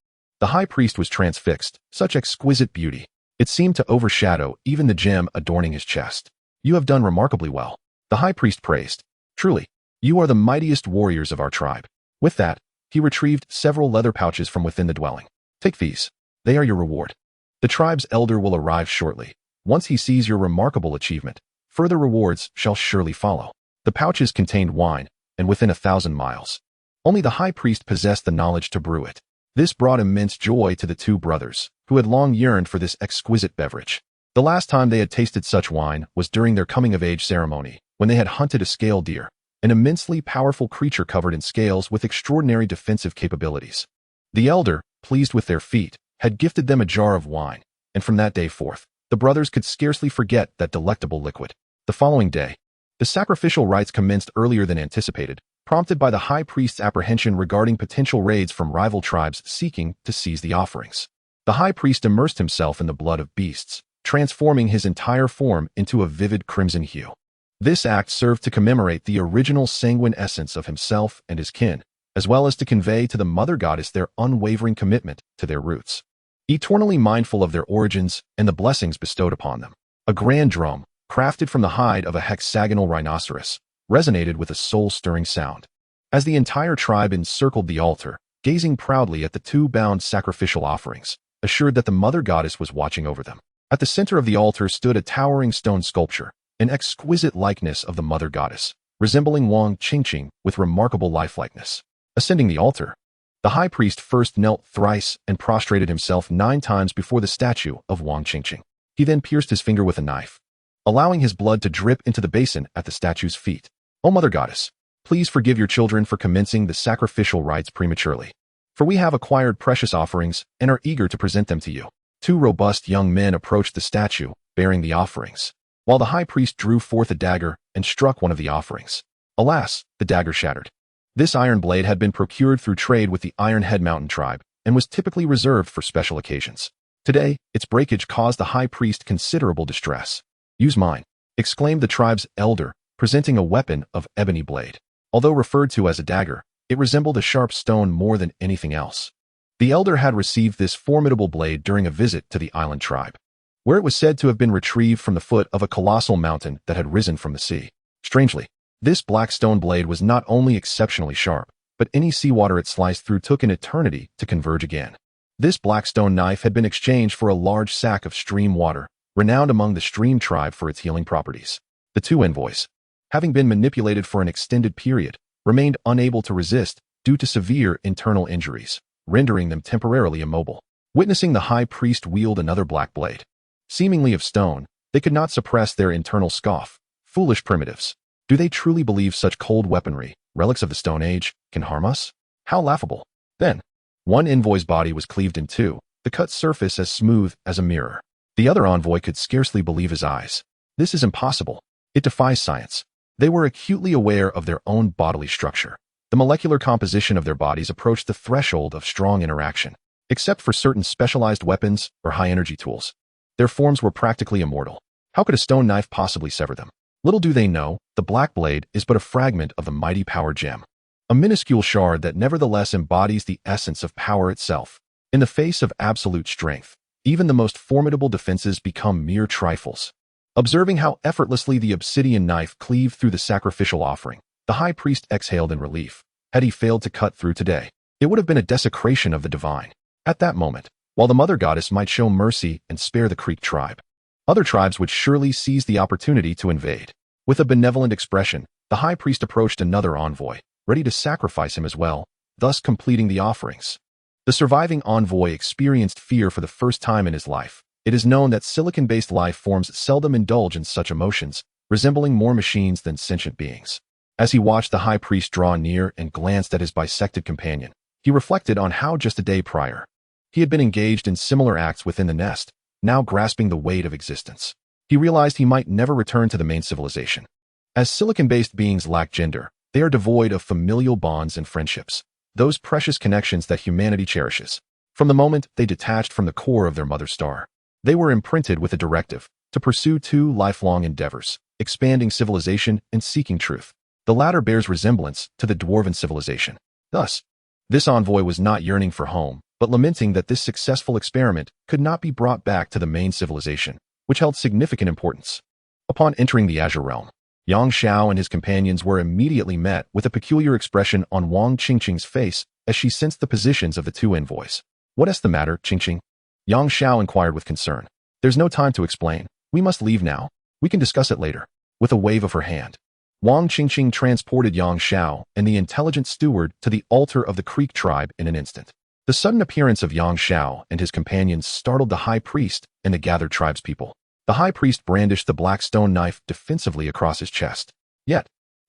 the high priest was transfixed. Such exquisite beauty. It seemed to overshadow even the gem adorning his chest. You have done remarkably well, the high priest praised. Truly, you are the mightiest warriors of our tribe. With that, he retrieved several leather pouches from within the dwelling. Take these. They are your reward. The tribe's elder will arrive shortly. Once he sees your remarkable achievement, further rewards shall surely follow. The pouches contained wine, and within 1,000 miles. Only the high priest possessed the knowledge to brew it. This brought immense joy to the two brothers, who had long yearned for this exquisite beverage. The last time they had tasted such wine was during their coming-of-age ceremony, when they had hunted a scale deer, an immensely powerful creature covered in scales with extraordinary defensive capabilities. The elder, pleased with their feat, had gifted them a jar of wine, and from that day forth, the brothers could scarcely forget that delectable liquid. The following day, the sacrificial rites commenced earlier than anticipated, prompted by the high priest's apprehension regarding potential raids from rival tribes seeking to seize the offerings. The high priest immersed himself in the blood of beasts, transforming his entire form into a vivid crimson hue. This act served to commemorate the original sanguine essence of himself and his kin, as well as to convey to the mother goddess their unwavering commitment to their roots. Eternally mindful of their origins and the blessings bestowed upon them, a grand drum, crafted from the hide of a hexagonal rhinoceros, resonated with a soul-stirring sound. As the entire tribe encircled the altar, gazing proudly at the two bound sacrificial offerings, assured that the mother goddess was watching over them. At the center of the altar stood a towering stone sculpture, an exquisite likeness of the mother goddess, resembling Wang Qingqing with remarkable lifelikeness. Ascending the altar, the high priest first knelt thrice and prostrated himself 9 times before the statue of Wang Qingqing. He then pierced his finger with a knife, allowing his blood to drip into the basin at the statue's feet. O Mother Goddess, please forgive your children for commencing the sacrificial rites prematurely, for we have acquired precious offerings and are eager to present them to you. 2 robust young men approached the statue, bearing the offerings, while the high priest drew forth a dagger and struck one of the offerings. Alas, the dagger shattered. This iron blade had been procured through trade with the Iron Head Mountain tribe and was typically reserved for special occasions. Today, its breakage caused the high priest considerable distress. Use mine, exclaimed the tribe's elder, presenting a weapon of ebony blade. Although referred to as a dagger, it resembled a sharp stone more than anything else. The elder had received this formidable blade during a visit to the island tribe, where it was said to have been retrieved from the foot of a colossal mountain that had risen from the sea. Strangely, this black stone blade was not only exceptionally sharp, but any seawater it sliced through took an eternity to converge again. This black stone knife had been exchanged for a large sack of stream water, renowned among the stream tribe for its healing properties. The 2 envoys, having been manipulated for an extended period, remained unable to resist due to severe internal injuries, rendering them temporarily immobile. Witnessing the high priest wield another black blade, seemingly of stone, they could not suppress their internal scoff. Foolish primitives. Do they truly believe such cold weaponry, relics of the Stone Age, can harm us? How laughable. Then, one envoy's body was cleaved in 2, the cut surface as smooth as a mirror. The other envoy could scarcely believe his eyes. This is impossible. It defies science. They were acutely aware of their own bodily structure. The molecular composition of their bodies approached the threshold of strong interaction. Except for certain specialized weapons or high-energy tools, their forms were practically immortal. How could a stone knife possibly sever them? Little do they know, the black blade is but a fragment of the mighty power gem, a minuscule shard that nevertheless embodies the essence of power itself. In the face of absolute strength, even the most formidable defenses become mere trifles. Observing how effortlessly the obsidian knife cleaved through the sacrificial offering, the high priest exhaled in relief. Had he failed to cut through today, it would have been a desecration of the divine. At that moment, while the mother goddess might show mercy and spare the Creek tribe, Other tribes would surely seize the opportunity to invade. With a benevolent expression, the high priest approached another envoy, ready to sacrifice him as well, thus completing the offerings. The surviving envoy experienced fear for the first time in his life. It is known that silicon-based life forms seldom indulge in such emotions, resembling more machines than sentient beings. As he watched the high priest draw near and glanced at his bisected companion, he reflected on how just a day prior, he had been engaged in similar acts within the nest, now grasping the weight of existence. He realized he might never return to the main civilization. As silicon-based beings lack gender, they are devoid of familial bonds and friendships, those precious connections that humanity cherishes. From the moment they detached from the core of their mother star, they were imprinted with a directive to pursue two lifelong endeavors, expanding civilization and seeking truth. The latter bears resemblance to the dwarven civilization. Thus, this envoy was not yearning for home, but lamenting that this successful experiment could not be brought back to the main civilization, which held significant importance. Upon entering the Azure Realm, Yang Xiao and his companions were immediately met with a peculiar expression on Wang Qingqing's face as she sensed the positions of the two envoys. "What is the matter, Qingqing?" Yang Xiao inquired with concern. "There's no time to explain. We must leave now. We can discuss it later." With a wave of her hand, Wang Qingqing transported Yang Xiao and the intelligent steward to the altar of the Creek tribe in an instant. The sudden appearance of Yang Xiao and his companions startled the high priest and the gathered tribespeople. The high priest brandished the black stone knife defensively across his chest. Yet,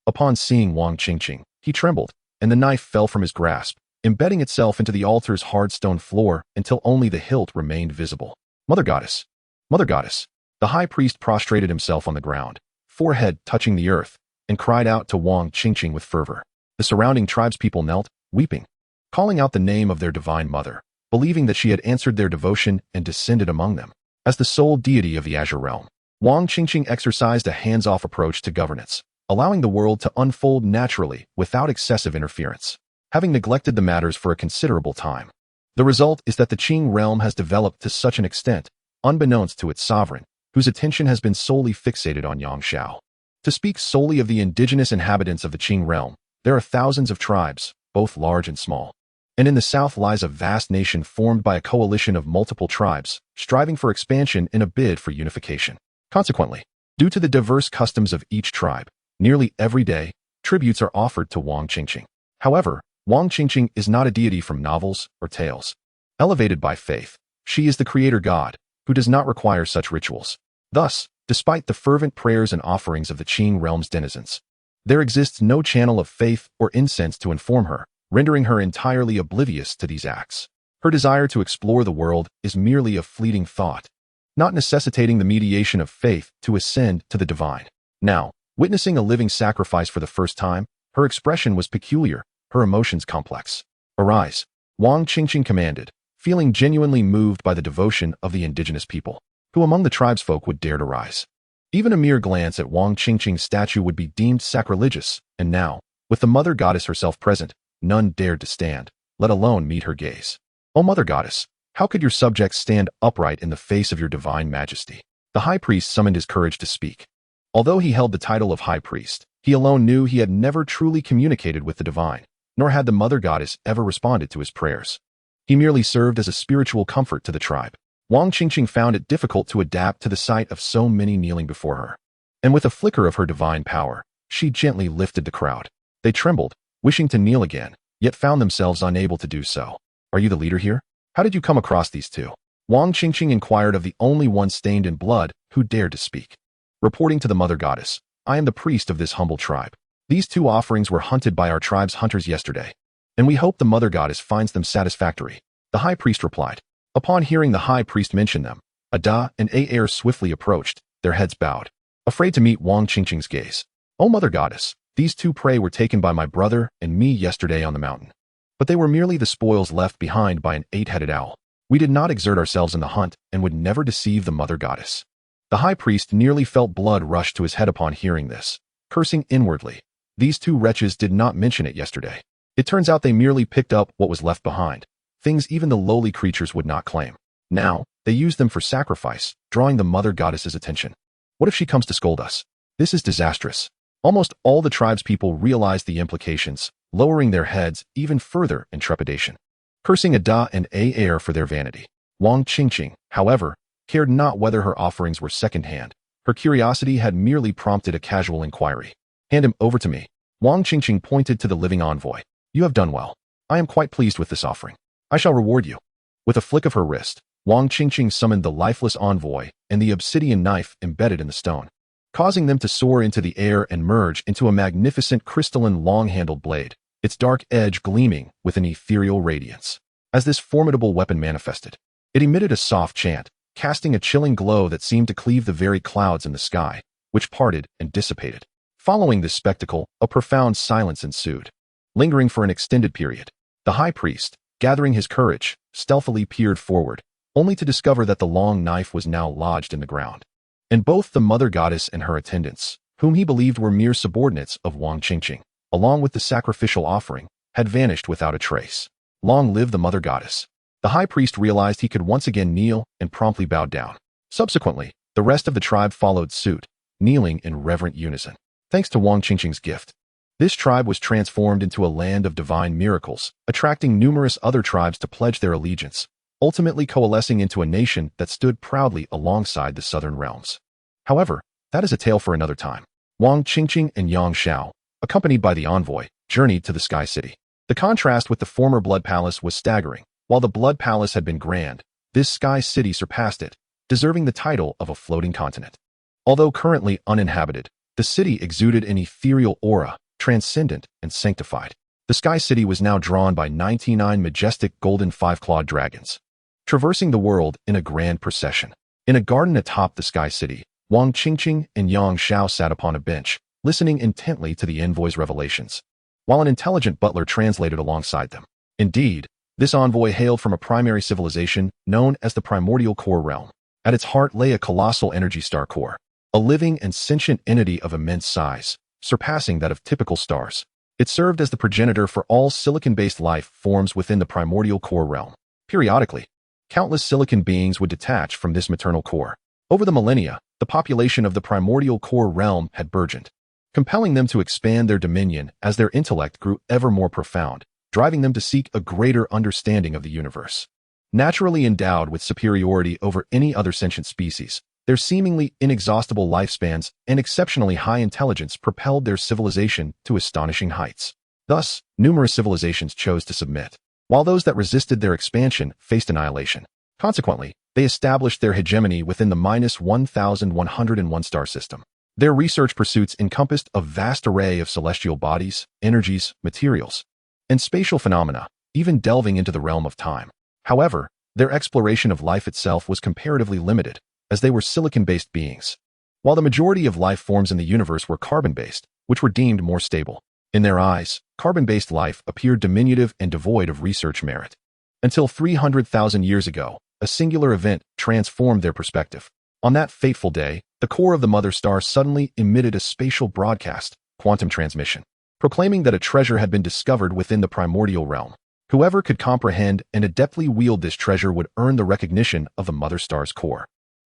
upon seeing Wang Qingqing, he trembled, and the knife fell from his grasp, embedding itself into the altar's hard stone floor until only the hilt remained visible. "Mother Goddess! Mother Goddess!" The high priest prostrated himself on the ground, forehead touching the earth, and cried out to Wang Qingqing with fervor. The surrounding tribespeople knelt, weeping, calling out the name of their divine mother, believing that she had answered their devotion and descended among them. As the sole deity of the Azure Realm, Wang Qingqing exercised a hands-off approach to governance, allowing the world to unfold naturally without excessive interference. Having neglected the matters for a considerable time, the result is that the Qing realm has developed to such an extent, unbeknownst to its sovereign, whose attention has been solely fixated on Yang Xiao. To speak solely of the indigenous inhabitants of the Qing realm, there are thousands of tribes, both large and small. And in the south lies a vast nation formed by a coalition of multiple tribes, striving for expansion in a bid for unification. Consequently, due to the diverse customs of each tribe, nearly every day, tributes are offered to Wang Qingqing. However, Wang Qingqing is not a deity from novels or tales. Elevated by faith, she is the creator god, who does not require such rituals. Thus, despite the fervent prayers and offerings of the Qing realm's denizens, there exists no channel of faith or incense to inform her, rendering her entirely oblivious to these acts. Her desire to explore the world is merely a fleeting thought, not necessitating the mediation of faith to ascend to the divine. Now, witnessing a living sacrifice for the first time, her expression was peculiar, her emotions complex. "Arise," Wang Qingqing commanded, feeling genuinely moved by the devotion of the indigenous people. Who among the tribesfolk would dare to rise? Even a mere glance at Wang Qingqing's statue would be deemed sacrilegious, and now, with the Mother Goddess herself present, none dared to stand, let alone meet her gaze. "O Mother Goddess, how could your subjects stand upright in the face of your divine majesty?" The high priest summoned his courage to speak. Although he held the title of high priest, he alone knew he had never truly communicated with the divine, nor had the Mother Goddess ever responded to his prayers. He merely served as a spiritual comfort to the tribe. Wang Qingqing found it difficult to adapt to the sight of so many kneeling before her. And with a flicker of her divine power, she gently lifted the crowd. They trembled, wishing to kneel again, yet found themselves unable to do so. "Are you the leader here? How did you come across these two?" Wang Qingqing inquired of the only one stained in blood who dared to speak. Reporting to the Mother Goddess, "I am the priest of this humble tribe. These two offerings were hunted by our tribe's hunters yesterday, and we hope the Mother Goddess finds them satisfactory," the high priest replied. Upon hearing the high priest mention them, Hadō and Aer swiftly approached, their heads bowed, afraid to meet Wang Qingqing's gaze. "O Mother Goddess, these two prey were taken by my brother and me yesterday on the mountain. But they were merely the spoils left behind by an 8-headed owl. We did not exert ourselves in the hunt and would never deceive the Mother Goddess." The high priest nearly felt blood rush to his head upon hearing this, cursing inwardly. These two wretches did not mention it yesterday. It turns out they merely picked up what was left behind, things even the lowly creatures would not claim. Now, they use them for sacrifice, drawing the Mother Goddess's attention. What if she comes to scold us? This is disastrous. Almost all the tribespeople realized the implications, lowering their heads even further in trepidation, cursing Hadō and Aer for their vanity. Wang Qingqing, however, cared not whether her offerings were second-hand. Her curiosity had merely prompted a casual inquiry. "Hand him over to me." Wang Qingqing pointed to the living envoy. "You have done well. I am quite pleased with this offering. I shall reward you." With a flick of her wrist, Wang Qingqing summoned the lifeless envoy and the obsidian knife embedded in the stone, causing them to soar into the air and merge into a magnificent crystalline long-handled blade, its dark edge gleaming with an ethereal radiance. As this formidable weapon manifested, it emitted a soft chant, casting a chilling glow that seemed to cleave the very clouds in the sky, which parted and dissipated. Following this spectacle, a profound silence ensued. Lingering for an extended period, the high priest, gathering his courage, stealthily peered forward, only to discover that the long knife was now lodged in the ground. And both the mother goddess and her attendants, whom he believed were mere subordinates of Wang Qingqing, along with the sacrificial offering, had vanished without a trace. Long live the mother goddess. The high priest realized he could once again kneel and promptly bowed down. Subsequently, the rest of the tribe followed suit, kneeling in reverent unison. Thanks to Wang Qingqing's gift, this tribe was transformed into a land of divine miracles, attracting numerous other tribes to pledge their allegiance, ultimately coalescing into a nation that stood proudly alongside the southern realms. However, that is a tale for another time. Wang Qingqing and Yang Xiao, accompanied by the envoy, journeyed to the Sky City. The contrast with the former Blood Palace was staggering. While the Blood Palace had been grand, this Sky City surpassed it, deserving the title of a floating continent. Although currently uninhabited, the city exuded an ethereal aura, transcendent and sanctified. The Sky City was now drawn by 99 majestic golden five-clawed dragons, traversing the world in a grand procession. In a garden atop the Sky City, Wang Qingqing and Yang Xiao sat upon a bench, listening intently to the envoy's revelations, while an intelligent butler translated alongside them. Indeed, this envoy hailed from a primary civilization known as the Primordial Core Realm. At its heart lay a colossal energy star core, a living and sentient entity of immense size, surpassing that of typical stars. It served as the progenitor for all silicon-based life forms within the Primordial Core Realm. Periodically, countless silicon beings would detach from this maternal core. Over the millennia, the population of the Primordial Core Realm had burgeoned, compelling them to expand their dominion as their intellect grew ever more profound, driving them to seek a greater understanding of the universe. Naturally endowed with superiority over any other sentient species, their seemingly inexhaustible lifespans and exceptionally high intelligence propelled their civilization to astonishing heights. Thus, numerous civilizations chose to submit, while those that resisted their expansion faced annihilation. Consequently, they established their hegemony within the -1101 star system. Their research pursuits encompassed a vast array of celestial bodies, energies, materials, and spatial phenomena, even delving into the realm of time. However, their exploration of life itself was comparatively limited, as they were silicon-based beings, while the majority of life forms in the universe were carbon-based, which were deemed more stable. In their eyes, carbon-based life appeared diminutive and devoid of research merit. Until 300,000 years ago, a singular event transformed their perspective. On that fateful day, the core of the mother star suddenly emitted a spatial broadcast, quantum transmission, proclaiming that a treasure had been discovered within the primordial realm. Whoever could comprehend and adeptly wield this treasure would earn the recognition of the mother star's core,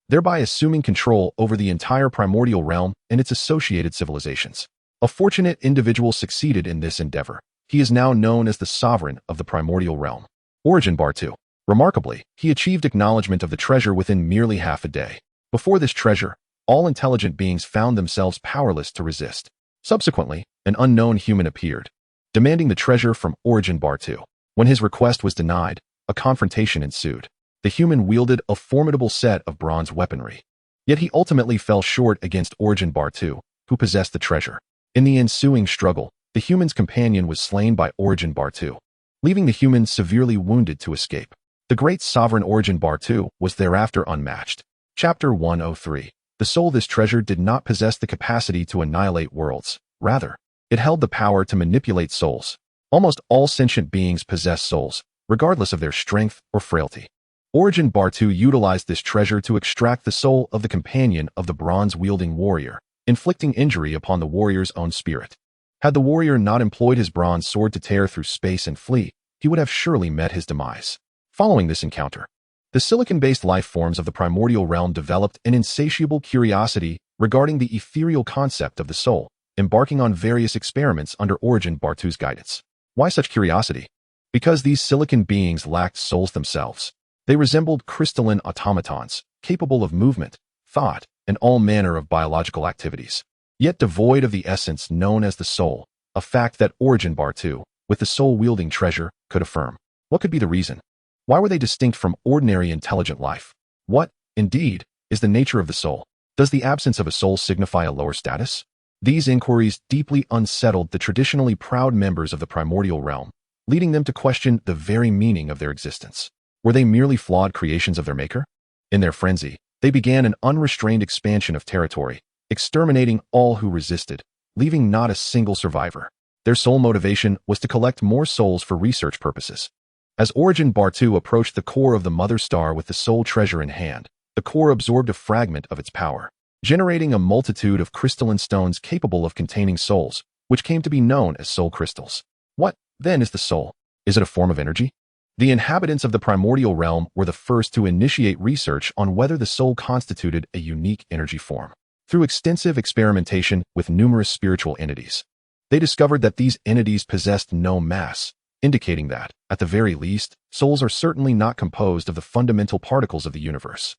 thereby assuming control over the entire primordial realm and its associated civilizations. A fortunate individual succeeded in this endeavor. He is now known as the sovereign of the primordial realm, Origin Bar 2. Remarkably, he achieved acknowledgement of the treasure within merely half a day. Before this treasure, all intelligent beings found themselves powerless to resist. Subsequently, an unknown human appeared, demanding the treasure from Origin Bar 2. When his request was denied, a confrontation ensued. The human wielded a formidable set of bronze weaponry. Yet he ultimately fell short against Origin Bar 2, who possessed the treasure. In the ensuing struggle, the human's companion was slain by Origin Bar 2, leaving the human severely wounded to escape. The great sovereign Origin Bar 2 was thereafter unmatched. Chapter 103. The soul. This treasure did not possess the capacity to annihilate worlds. Rather, it held the power to manipulate souls. Almost all sentient beings possess souls, regardless of their strength or frailty. Origin Bar 2 utilized this treasure to extract the soul of the companion of the bronze-wielding warrior, inflicting injury upon the warrior's own spirit. Had the warrior not employed his bronze sword to tear through space and flee, he would have surely met his demise. Following this encounter, the silicon-based life forms of the primordial realm developed an insatiable curiosity regarding the ethereal concept of the soul, embarking on various experiments under Origin Bar 2's guidance. Why such curiosity? Because these silicon beings lacked souls themselves. They resembled crystalline automatons, capable of movement, thought, and all manner of biological activities, yet devoid of the essence known as the soul, a fact that Origin Bar 2, with the soul-wielding treasure, could affirm. What could be the reason? Why were they distinct from ordinary intelligent life? What, indeed, is the nature of the soul? Does the absence of a soul signify a lower status? These inquiries deeply unsettled the traditionally proud members of the primordial realm, leading them to question the very meaning of their existence. Were they merely flawed creations of their maker? In their frenzy, they began an unrestrained expansion of territory, exterminating all who resisted, leaving not a single survivor. Their sole motivation was to collect more souls for research purposes. As Origin Bar 2 approached the core of the Mother Star with the soul treasure in hand, the core absorbed a fragment of its power, generating a multitude of crystalline stones capable of containing souls, which came to be known as soul crystals. What, then, is the soul? Is it a form of energy? The inhabitants of the primordial realm were the first to initiate research on whether the soul constituted a unique energy form. Through extensive experimentation with numerous spiritual entities, they discovered that these entities possessed no mass, indicating that, at the very least, souls are certainly not composed of the fundamental particles of the universe.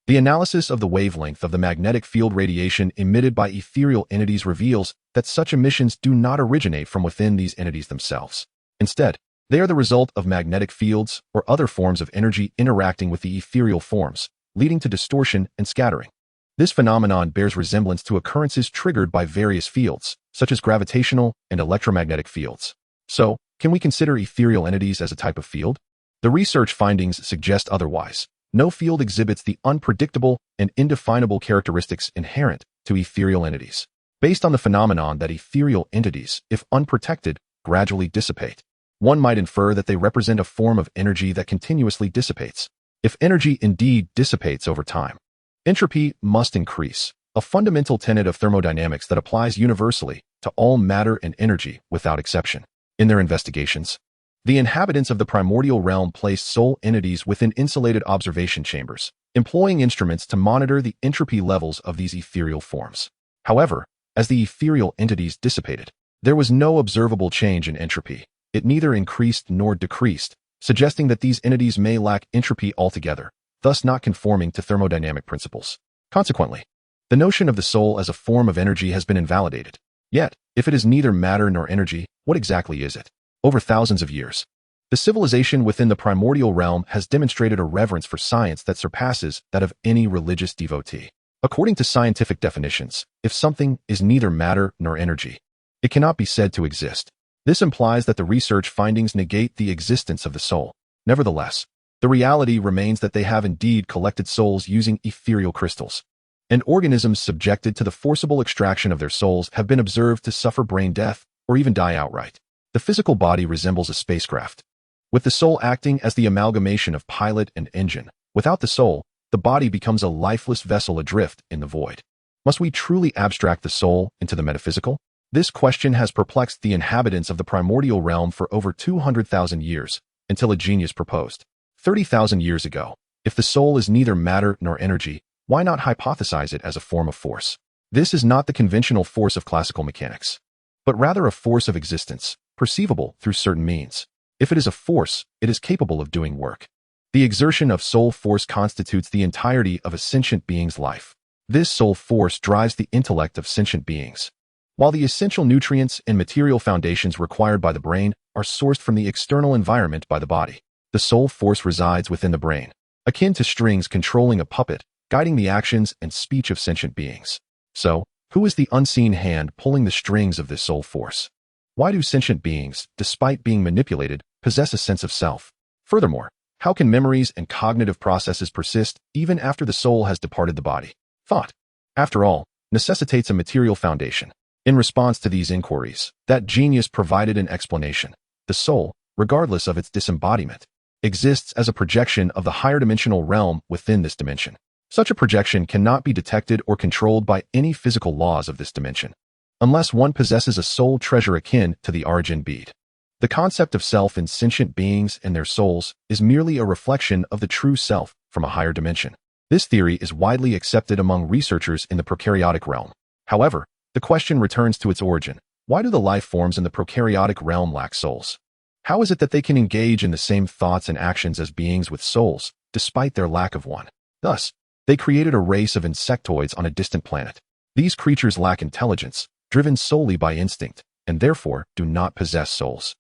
The analysis of the wavelength of the magnetic field radiation emitted by ethereal entities reveals that such emissions do not originate from within these entities themselves. Instead, they are the result of magnetic fields or other forms of energy interacting with the ethereal forms, leading to distortion and scattering. This phenomenon bears resemblance to occurrences triggered by various fields, such as gravitational and electromagnetic fields. So, can we consider ethereal entities as a type of field? The research findings suggest otherwise. No field exhibits the unpredictable and indefinable characteristics inherent to ethereal entities. Based on the phenomenon that ethereal entities, if unprotected, gradually dissipate, one might infer that they represent a form of energy that continuously dissipates. If energy indeed dissipates over time, entropy must increase, a fundamental tenet of thermodynamics that applies universally to all matter and energy without exception. In their investigations, the inhabitants of the primordial realm placed soul entities within insulated observation chambers, employing instruments to monitor the entropy levels of these ethereal forms. However, as the ethereal entities dissipated, there was no observable change in entropy. It neither increased nor decreased, suggesting that these entities may lack entropy altogether, thus not conforming to thermodynamic principles. Consequently, the notion of the soul as a form of energy has been invalidated. Yet, if it is neither matter nor energy, what exactly is it? Over thousands of years, the civilization within the primordial realm has demonstrated a reverence for science that surpasses that of any religious devotee. According to scientific definitions, if something is neither matter nor energy, it cannot be said to exist. This implies that the research findings negate the existence of the soul. Nevertheless, the reality remains that they have indeed collected souls using ethereal crystals, and organisms subjected to the forcible extraction of their souls have been observed to suffer brain death or even die outright. The physical body resembles a spacecraft, with the soul acting as the amalgamation of pilot and engine. Without the soul, the body becomes a lifeless vessel adrift in the void. Must we truly abstract the soul into the metaphysical? This question has perplexed the inhabitants of the primordial realm for over 200,000 years, until a genius proposed. 30,000 years ago, if the soul is neither matter nor energy, why not hypothesize it as a form of force? This is not the conventional force of classical mechanics, but rather a force of existence, perceivable through certain means. If it is a force, it is capable of doing work. The exertion of soul force constitutes the entirety of a sentient being's life. This soul force drives the intellect of sentient beings, while the essential nutrients and material foundations required by the brain are sourced from the external environment by the body. The soul force resides within the brain, akin to strings controlling a puppet, guiding the actions and speech of sentient beings. So, who is the unseen hand pulling the strings of this soul force? Why do sentient beings, despite being manipulated, possess a sense of self? Furthermore, how can memories and cognitive processes persist even after the soul has departed the body? Thought, after all, necessitates a material foundation. In response to these inquiries, that genius provided an explanation. The soul, regardless of its disembodiment, exists as a projection of the higher dimensional realm within this dimension. Such a projection cannot be detected or controlled by any physical laws of this dimension, unless one possesses a soul treasure akin to the origin bead. The concept of self in sentient beings and their souls is merely a reflection of the true self from a higher dimension. This theory is widely accepted among researchers in the prokaryotic realm. However, the question returns to its origin. Why do the life forms in the prokaryotic realm lack souls? How is it that they can engage in the same thoughts and actions as beings with souls, despite their lack of one. Thus, they created a race of insectoids on a distant planet. These creatures lack intelligence, driven solely by instinct, and therefore do not possess souls.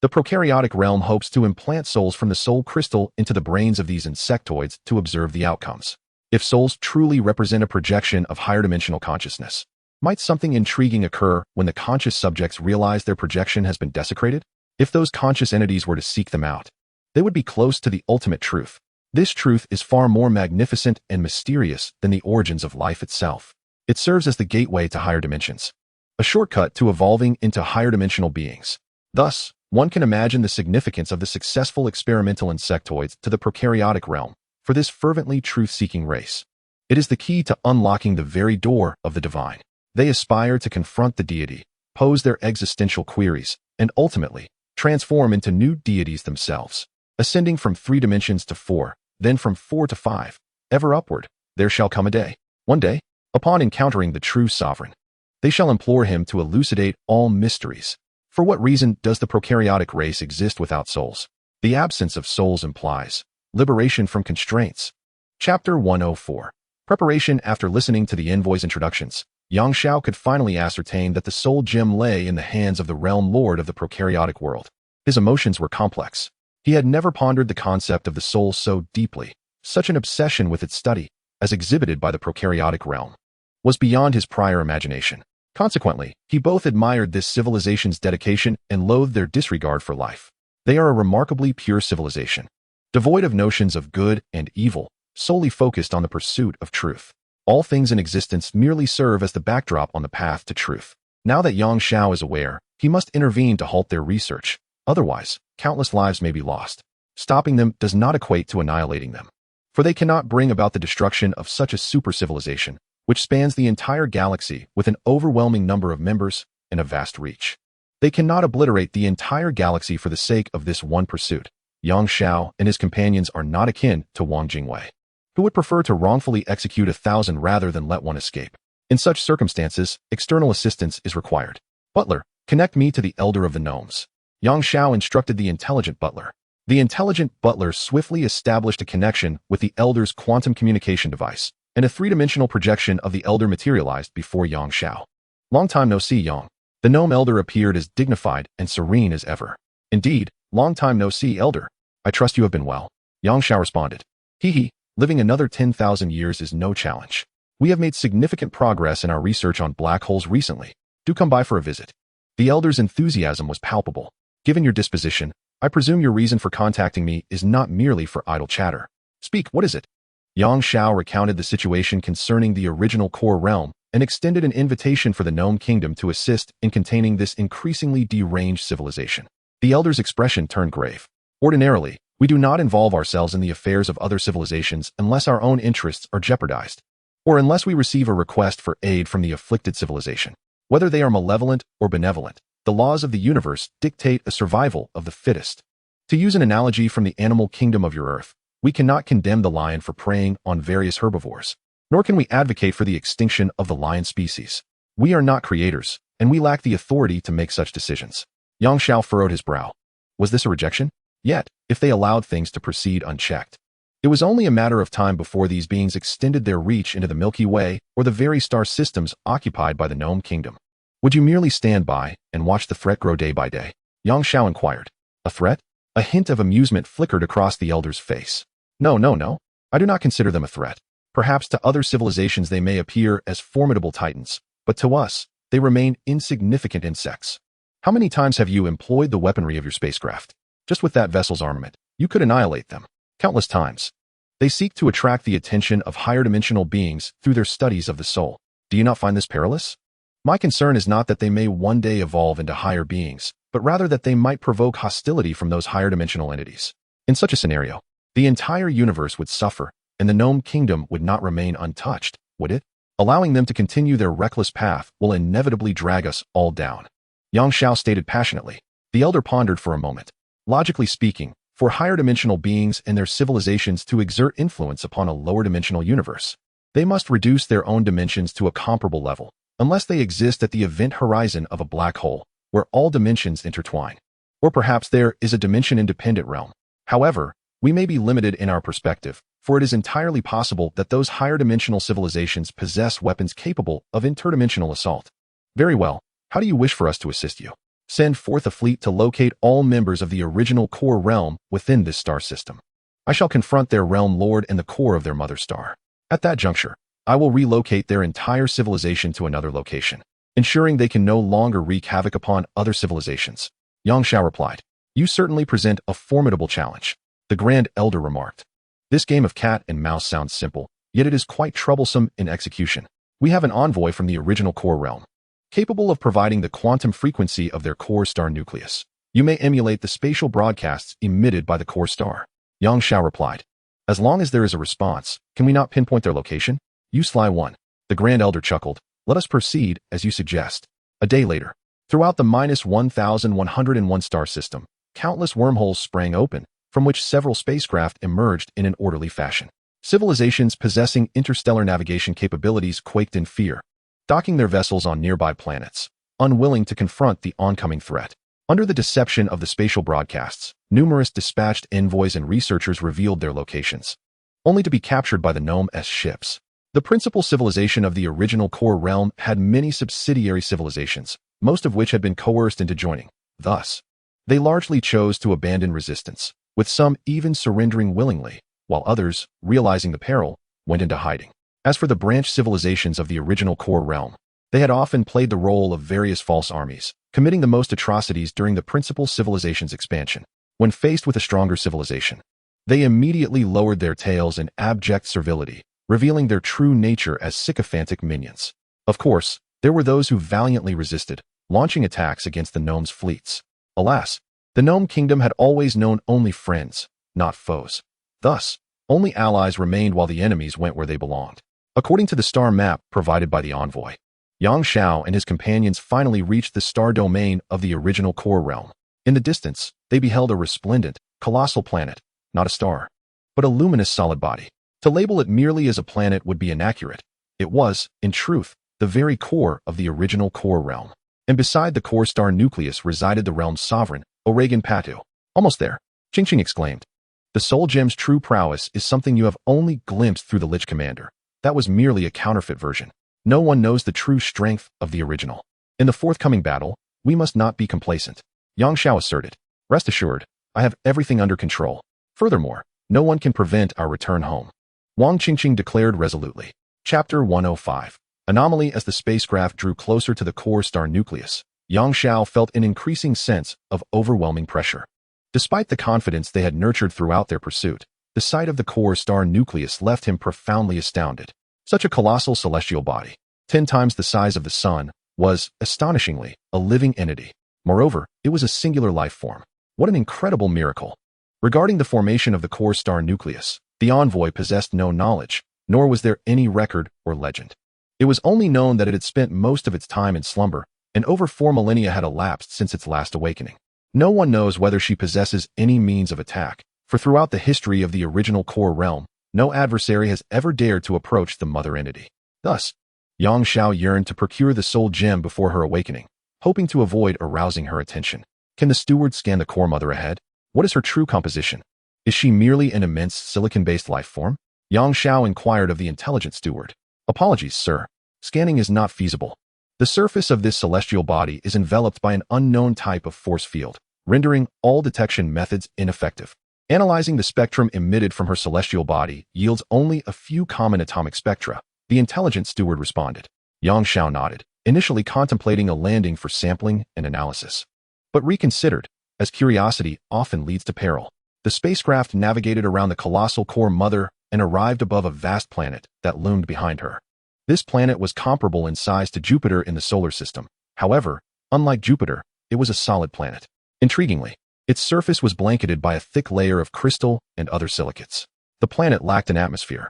The prokaryotic realm hopes to implant souls from the soul crystal into the brains of these insectoids to observe the outcomes. If souls truly represent a projection of higher dimensional consciousness, might something intriguing occur when the conscious subjects realize their projection has been desecrated? If those conscious entities were to seek them out, they would be close to the ultimate truth. This truth is far more magnificent and mysterious than the origins of life itself. It serves as the gateway to higher dimensions, a shortcut to evolving into higher dimensional beings. Thus, one can imagine the significance of the successful experimental insectoids to the prokaryotic realm for this fervently truth-seeking race. It is the key to unlocking the very door of the divine. They aspire to confront the deity, pose their existential queries, and ultimately transform into new deities themselves. Ascending from 3 dimensions to 4, then from 4 to 5, ever upward, there shall come a day. One day, upon encountering the true sovereign, they shall implore him to elucidate all mysteries. For what reason does the prokaryotic race exist without souls? The absence of souls implies liberation from constraints. Chapter 104. Preparation. After listening to the envoy's introductions, Yang Shao could finally ascertain that the soul gem lay in the hands of the realm lord of the prokaryotic world. His emotions were complex. He had never pondered the concept of the soul so deeply. Such an obsession with its study, as exhibited by the prokaryotic realm, was beyond his prior imagination. Consequently, he both admired this civilization's dedication and loathed their disregard for life. They are a remarkably pure civilization, devoid of notions of good and evil, solely focused on the pursuit of truth. All things in existence merely serve as the backdrop on the path to truth. Now that Yang Shao is aware, he must intervene to halt their research. Otherwise, countless lives may be lost. Stopping them does not equate to annihilating them, for they cannot bring about the destruction of such a super civilization, which spans the entire galaxy with an overwhelming number of members and a vast reach. They cannot obliterate the entire galaxy for the sake of this one pursuit. Yang Shao and his companions are not akin to Wang Jingwei, who would prefer to wrongfully execute 1,000 rather than let one escape. In such circumstances, external assistance is required. Butler, connect me to the elder of the gnomes. Yang Shao instructed the intelligent butler. The intelligent butler swiftly established a connection with the elder's quantum communication device, and a 3-dimensional projection of the elder materialized before Yang Shao. Long time no see, Yang. The gnome elder appeared as dignified and serene as ever. Indeed, long time no see, elder. I trust you have been well. Yang Shao responded. Hee, living another 10,000 years is no challenge. We have made significant progress in our research on black holes recently. Do come by for a visit. The elder's enthusiasm was palpable. Given your disposition, I presume your reason for contacting me is not merely for idle chatter. Speak, what is it? Yang Shao recounted the situation concerning the original core realm and extended an invitation for the Gnome Kingdom to assist in containing this increasingly deranged civilization. The elder's expression turned grave. Ordinarily, we do not involve ourselves in the affairs of other civilizations unless our own interests are jeopardized, or unless we receive a request for aid from the afflicted civilization. Whether they are malevolent or benevolent, the laws of the universe dictate a survival of the fittest. To use an analogy from the animal kingdom of your Earth, we cannot condemn the lion for preying on various herbivores, nor can we advocate for the extinction of the lion species. We are not creators, and we lack the authority to make such decisions. Yang Shao furrowed his brow. Was this a rejection? Yet, if they allowed things to proceed unchecked, it was only a matter of time before these beings extended their reach into the Milky Way or the very star systems occupied by the Gnome Kingdom. Would you merely stand by and watch the threat grow day by day? Yang Shao inquired. A threat? A hint of amusement flickered across the elder's face. No. I do not consider them a threat. Perhaps to other civilizations they may appear as formidable titans, but to us, they remain insignificant insects. How many times have you employed the weaponry of your spacecraft? Just with that vessel's armament, you could annihilate them. Countless times. They seek to attract the attention of higher dimensional beings through their studies of the soul. Do you not find this perilous? My concern is not that they may one day evolve into higher beings, but rather that they might provoke hostility from those higher dimensional entities. In such a scenario, the entire universe would suffer, and the Gnome Kingdom would not remain untouched, would it? Allowing them to continue their reckless path will inevitably drag us all down. Yang Shao stated passionately. The elder pondered for a moment. Logically speaking, for higher dimensional beings and their civilizations to exert influence upon a lower dimensional universe, they must reduce their own dimensions to a comparable level, unless they exist at the event horizon of a black hole, where all dimensions intertwine. Or perhaps there is a dimension-independent realm. However, We may be limited in our perspective, for it is entirely possible that those higher-dimensional civilizations possess weapons capable of interdimensional assault. Very well, how do you wish for us to assist you? Send forth a fleet to locate all members of the original core realm within this star system. I shall confront their realm lord in the core of their mother star. At that juncture, I will relocate their entire civilization to another location, ensuring they can no longer wreak havoc upon other civilizations. Yang Xiao replied. You certainly present a formidable challenge, the Grand Elder remarked. This game of cat and mouse sounds simple, yet it is quite troublesome in execution. We have an envoy from the original core realm, capable of providing the quantum frequency of their core star nucleus. You may emulate the spatial broadcasts emitted by the core star. Yang Xiao replied. As long as there is a response, can we not pinpoint their location? You sly one. The Grand Elder chuckled. Let us proceed as you suggest. A day later, throughout the -1101 star system, countless wormholes sprang open, from which several spacecraft emerged in an orderly fashion. Civilizations possessing interstellar navigation capabilities quaked in fear, docking their vessels on nearby planets, unwilling to confront the oncoming threat. Under the deception of the spatial broadcasts, numerous dispatched envoys and researchers revealed their locations, only to be captured by the Gnome-S ships. The principal civilization of the original core realm had many subsidiary civilizations, most of which had been coerced into joining. Thus, they largely chose to abandon resistance, with some even surrendering willingly, while others, realizing the peril, went into hiding. As for the branch civilizations of the original core realm, they had often played the role of various false armies, committing the most atrocities during the principal civilization's expansion. When faced with a stronger civilization, they immediately lowered their tails in abject servility, revealing their true nature as sycophantic minions. Of course, there were those who valiantly resisted, launching attacks against the gnomes' fleets. Alas, the Gnome Kingdom had always known only friends, not foes. Thus, only allies remained while the enemies went where they belonged. According to the star map provided by the envoy, Yang Xiao and his companions finally reached the star domain of the original core realm. In the distance, they beheld a resplendent, colossal planet, not a star, but a luminous solid body. To label it merely as a planet would be inaccurate. It was, in truth, the very core of the original core realm. And beside the core star nucleus resided the realm's sovereign, Zanpakutō. Almost there, Ching exclaimed. The Soul Gem's true prowess is something you have only glimpsed through the Lich Commander. That was merely a counterfeit version. No one knows the true strength of the original. In the forthcoming battle, we must not be complacent, Yang Xiao asserted. Rest assured, I have everything under control. Furthermore, no one can prevent our return home, Wang Qingqing declared resolutely. Chapter 105. Anomaly. As the spacecraft drew closer to the core star nucleus, Yang Xiao felt an increasing sense of overwhelming pressure. Despite the confidence they had nurtured throughout their pursuit, the sight of the core star nucleus left him profoundly astounded. Such a colossal celestial body, 10 times the size of the sun, was, astonishingly, a living entity. Moreover, it was a singular life form. What an incredible miracle! Regarding the formation of the core star nucleus, the envoy possessed no knowledge, nor was there any record or legend. It was only known that it had spent most of its time in slumber, and over 4 millennia had elapsed since its last awakening. No one knows whether she possesses any means of attack, for throughout the history of the original core realm, no adversary has ever dared to approach the mother entity. Thus, Yang Xiao yearned to procure the soul gem before her awakening, hoping to avoid arousing her attention. Can the steward scan the core mother ahead? What is her true composition? Is she merely an immense silicon-based life form? Yang Xiao inquired of the intelligent steward. Apologies, sir. Scanning is not feasible. The surface of this celestial body is enveloped by an unknown type of force field, rendering all detection methods ineffective. Analyzing the spectrum emitted from her celestial body yields only a few common atomic spectra, the intelligent steward responded. Yang Xiao nodded, initially contemplating a landing for sampling and analysis. But reconsidered, as curiosity often leads to peril. The spacecraft navigated around the colossal core mother and arrived above a vast planet that loomed behind her. This planet was comparable in size to Jupiter in the solar system. However, unlike Jupiter, it was a solid planet. Intriguingly, its surface was blanketed by a thick layer of crystal and other silicates. The planet lacked an atmosphere,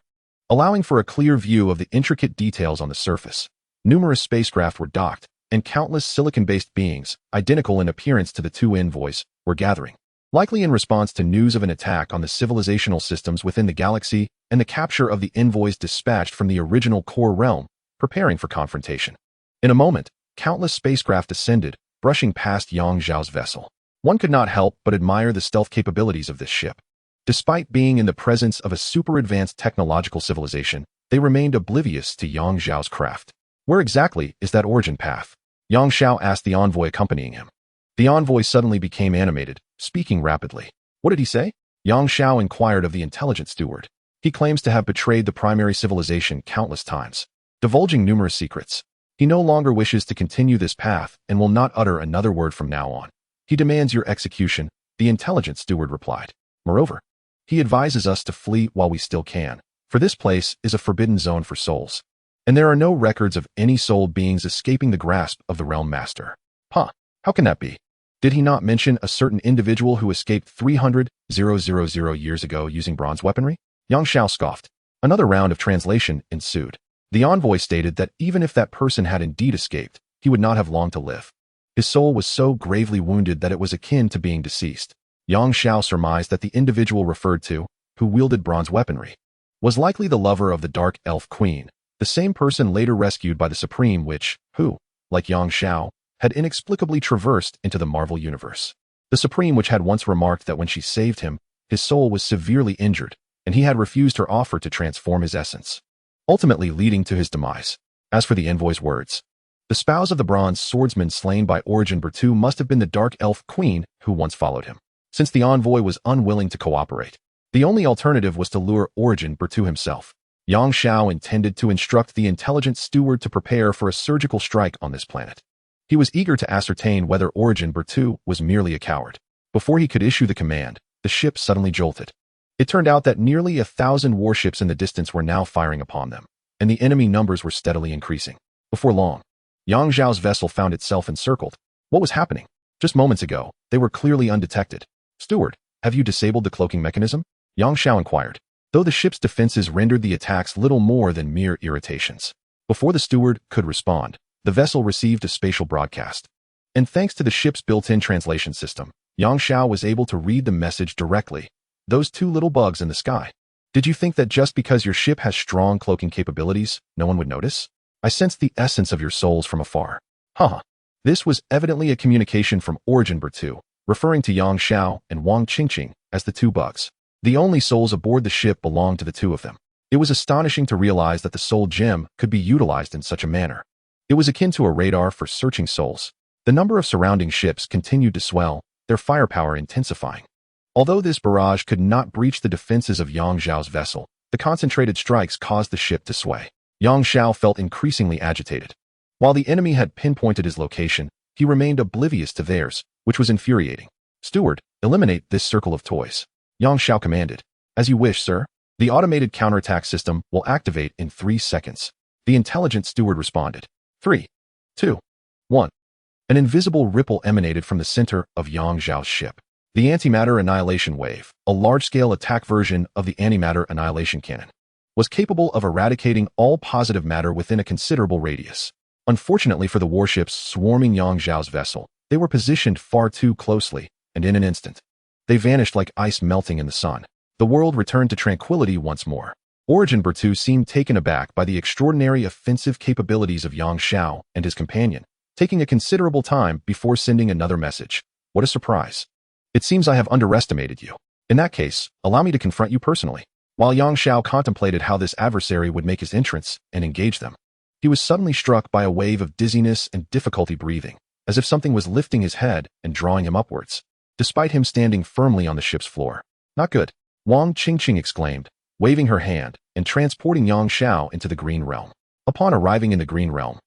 allowing for a clear view of the intricate details on the surface. Numerous spacecraft were docked, and countless silicon-based beings, identical in appearance to the two envoys, were gathering, likely in response to news of an attack on the civilizational systems within the galaxy and the capture of the envoys dispatched from the original core realm, preparing for confrontation. In a moment, countless spacecraft ascended, brushing past Yang Xiao's vessel. One could not help but admire the stealth capabilities of this ship. Despite being in the presence of a super-advanced technological civilization, they remained oblivious to Yang Xiao's craft. Where exactly is that origin path? Yang Xiao asked the envoy accompanying him. The envoy suddenly became animated, speaking rapidly. What did he say? Yang Xiao inquired of the intelligent steward. He claims to have betrayed the primary civilization countless times, divulging numerous secrets. He no longer wishes to continue this path and will not utter another word from now on. He demands your execution, the intelligent steward replied. Moreover, he advises us to flee while we still can, for this place is a forbidden zone for souls, and there are no records of any soul beings escaping the grasp of the realm master. Huh, how can that be? Did he not mention a certain individual who escaped 300,000 years ago using bronze weaponry? Yang Xiao scoffed. Another round of translation ensued. The envoy stated that even if that person had indeed escaped, he would not have long to live. His soul was so gravely wounded that it was akin to being deceased. Yang Xiao surmised that the individual referred to, who wielded bronze weaponry, was likely the lover of the Dark Elf Queen, the same person later rescued by the Supreme Witch, who, like Yang Xiao, had inexplicably traversed into the Marvel Universe. The Supreme Witch had once remarked that when she saved him, his soul was severely injured, and he had refused her offer to transform his essence, ultimately leading to his demise. As for the envoy's words, the spouse of the bronze swordsman slain by Origin Bertu must have been the Dark Elf Queen who once followed him. Since the envoy was unwilling to cooperate, the only alternative was to lure Origin Bertu himself. Yang Xiao intended to instruct the intelligent steward to prepare for a surgical strike on this planet. He was eager to ascertain whether Origin Bertu was merely a coward. Before he could issue the command, the ship suddenly jolted. It turned out that nearly 1,000 warships in the distance were now firing upon them, and the enemy numbers were steadily increasing. Before long, Yang Xiao's vessel found itself encircled. What was happening? Just moments ago, they were clearly undetected. Steward, have you disabled the cloaking mechanism? Yang Xiao inquired, though the ship's defenses rendered the attacks little more than mere irritations. Before the steward could respond, the vessel received a spatial broadcast. And thanks to the ship's built-in translation system, Yang Xiao was able to read the message directly. Those two little bugs in the sky. Did you think that just because your ship has strong cloaking capabilities, no one would notice? I sensed the essence of your souls from afar. Haha. This was evidently a communication from Origin Bertu, referring to Yang Xiao and Wang Qingqing as the two bugs. The only souls aboard the ship belonged to the two of them. It was astonishing to realize that the soul gem could be utilized in such a manner. It was akin to a radar for searching souls. The number of surrounding ships continued to swell, their firepower intensifying. Although this barrage could not breach the defenses of Yang Xiao's vessel, the concentrated strikes caused the ship to sway. Yang Xiao felt increasingly agitated. While the enemy had pinpointed his location, he remained oblivious to theirs, which was infuriating. Steward, eliminate this circle of toys. Yang Xiao commanded. As you wish, sir. The automated counterattack system will activate in 3 seconds. The intelligent steward responded. 3, 2, 1. An invisible ripple emanated from the center of Yang Xiao's ship. The antimatter annihilation wave, a large-scale attack version of the antimatter annihilation cannon, was capable of eradicating all positive matter within a considerable radius. Unfortunately for the warships swarming Yang Xiao's vessel, they were positioned far too closely, and in an instant, they vanished like ice melting in the sun. The world returned to tranquility once more. Origin Bertu seemed taken aback by the extraordinary offensive capabilities of Yang Xiao and his companion, taking a considerable time before sending another message. What a surprise. It seems I have underestimated you. In that case, allow me to confront you personally. While Yang Xiao contemplated how this adversary would make his entrance and engage them, he was suddenly struck by a wave of dizziness and difficulty breathing, as if something was lifting his head and drawing him upwards, despite him standing firmly on the ship's floor. Not good. Wang Qingqing exclaimed, waving her hand and transporting Yang Xiao into the green realm. Upon arriving in the green realm,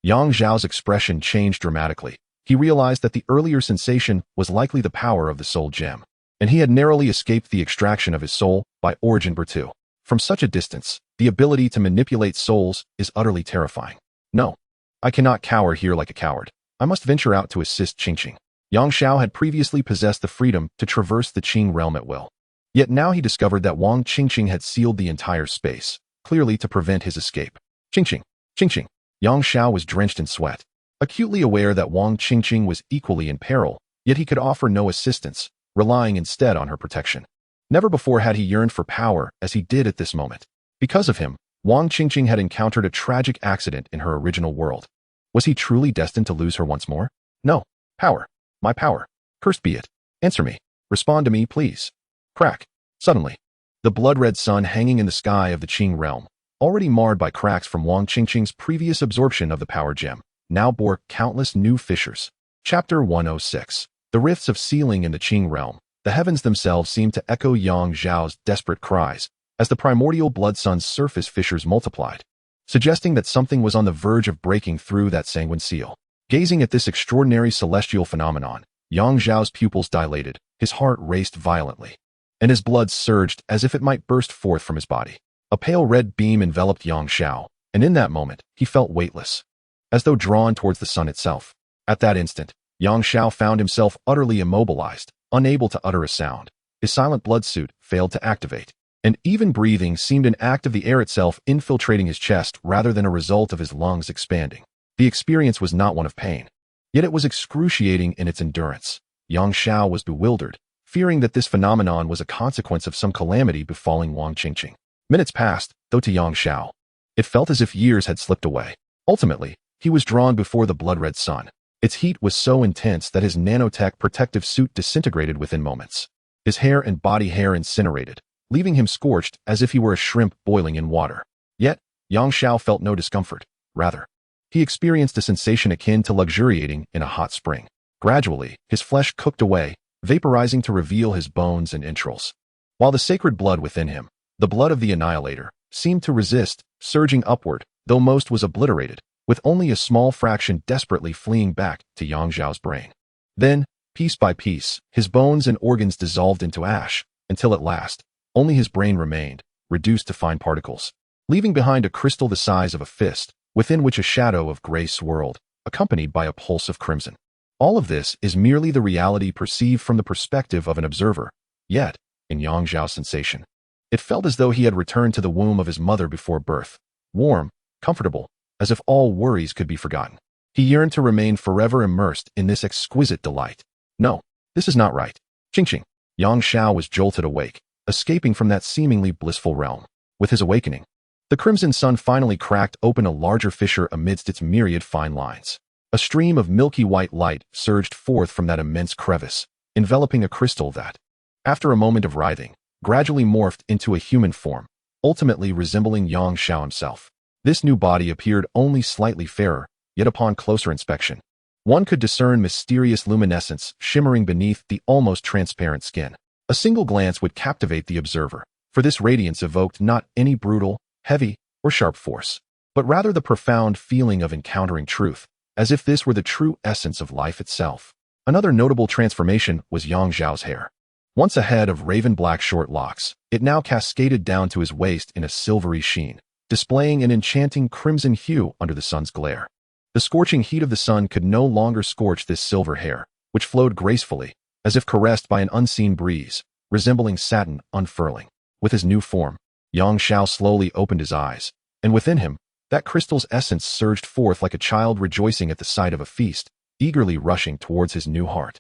Yang Xiao's expression changed dramatically. He realized that the earlier sensation was likely the power of the soul gem, and he had narrowly escaped the extraction of his soul by Origin Bertu. From such a distance, the ability to manipulate souls is utterly terrifying. No, I cannot cower here like a coward. I must venture out to assist Qingqing. Yang Xiao had previously possessed the freedom to traverse the Qing realm at will. Yet now he discovered that Wang Qingqing had sealed the entire space, clearly to prevent his escape. Qingqing, Qingqing. Yang Xiao was drenched in sweat, acutely aware that Wang Qingqing was equally in peril, yet he could offer no assistance, relying instead on her protection. Never before had he yearned for power as he did at this moment. Because of him, Wang Qingqing had encountered a tragic accident in her original world. Was he truly destined to lose her once more? No. Power. My power. Cursed be it. Answer me. Respond to me, please. Crack. Suddenly, the blood-red sun hanging in the sky of the Qing realm, already marred by cracks from Wang Qingqing's previous absorption of the power gem, now bore countless new fissures. Chapter 106. The rifts of sealing in the Qing realm. The heavens themselves seemed to echo Yang Zhao's desperate cries as the primordial blood sun's surface fissures multiplied, suggesting that something was on the verge of breaking through that sanguine seal. Gazing at this extraordinary celestial phenomenon, Yang Zhao's pupils dilated, his heart raced violently, and his blood surged as if it might burst forth from his body. A pale red beam enveloped Yang Zhao, and in that moment, he felt weightless, as though drawn towards the sun itself. At that instant, Yang Zhao found himself utterly immobilized, unable to utter a sound. His silent blood suit failed to activate, and even breathing seemed an act of the air itself infiltrating his chest rather than a result of his lungs expanding. The experience was not one of pain, yet it was excruciating in its endurance. Yang Zhao was bewildered, fearing that this phenomenon was a consequence of some calamity befalling Wang Qingqing. Minutes passed, though to Yang Zhao, it felt as if years had slipped away. Ultimately, he was drawn before the blood-red sun. Its heat was so intense that his nanotech protective suit disintegrated within moments. His hair and body hair incinerated, leaving him scorched as if he were a shrimp boiling in water. Yet, Yang Zhao felt no discomfort. Rather, he experienced a sensation akin to luxuriating in a hot spring. Gradually, his flesh cooked away, vaporizing to reveal his bones and entrails. While the sacred blood within him, the blood of the Annihilator, seemed to resist, surging upward, though most was obliterated, with only a small fraction desperately fleeing back to Yang Zhao's brain. Then, piece by piece, his bones and organs dissolved into ash, until at last, only his brain remained, reduced to fine particles, leaving behind a crystal the size of a fist, within which a shadow of gray swirled, accompanied by a pulse of crimson. All of this is merely the reality perceived from the perspective of an observer. Yet, in Yang Zhao's sensation, it felt as though he had returned to the womb of his mother before birth, warm, comfortable, as if all worries could be forgotten. He yearned to remain forever immersed in this exquisite delight. No, this is not right. Qingqing. Yang Zhao was jolted awake, escaping from that seemingly blissful realm. With his awakening, the crimson sun finally cracked open a larger fissure amidst its myriad fine lines. A stream of milky white light surged forth from that immense crevice, enveloping a crystal that, after a moment of writhing, gradually morphed into a human form, ultimately resembling Yang Zhao himself. This new body appeared only slightly fairer, yet upon closer inspection, one could discern mysterious luminescence shimmering beneath the almost transparent skin. A single glance would captivate the observer, for this radiance evoked not any brutal, heavy, or sharp force, but rather the profound feeling of encountering truth, as if this were the true essence of life itself. Another notable transformation was Yang Zhao's hair. Once a head of raven-black short locks, it now cascaded down to his waist in a silvery sheen, displaying an enchanting crimson hue under the sun's glare. The scorching heat of the sun could no longer scorch this silver hair, which flowed gracefully, as if caressed by an unseen breeze, resembling satin unfurling. With his new form, Yang Zhao slowly opened his eyes, and within him, that crystal's essence surged forth like a child rejoicing at the sight of a feast, eagerly rushing towards his new heart.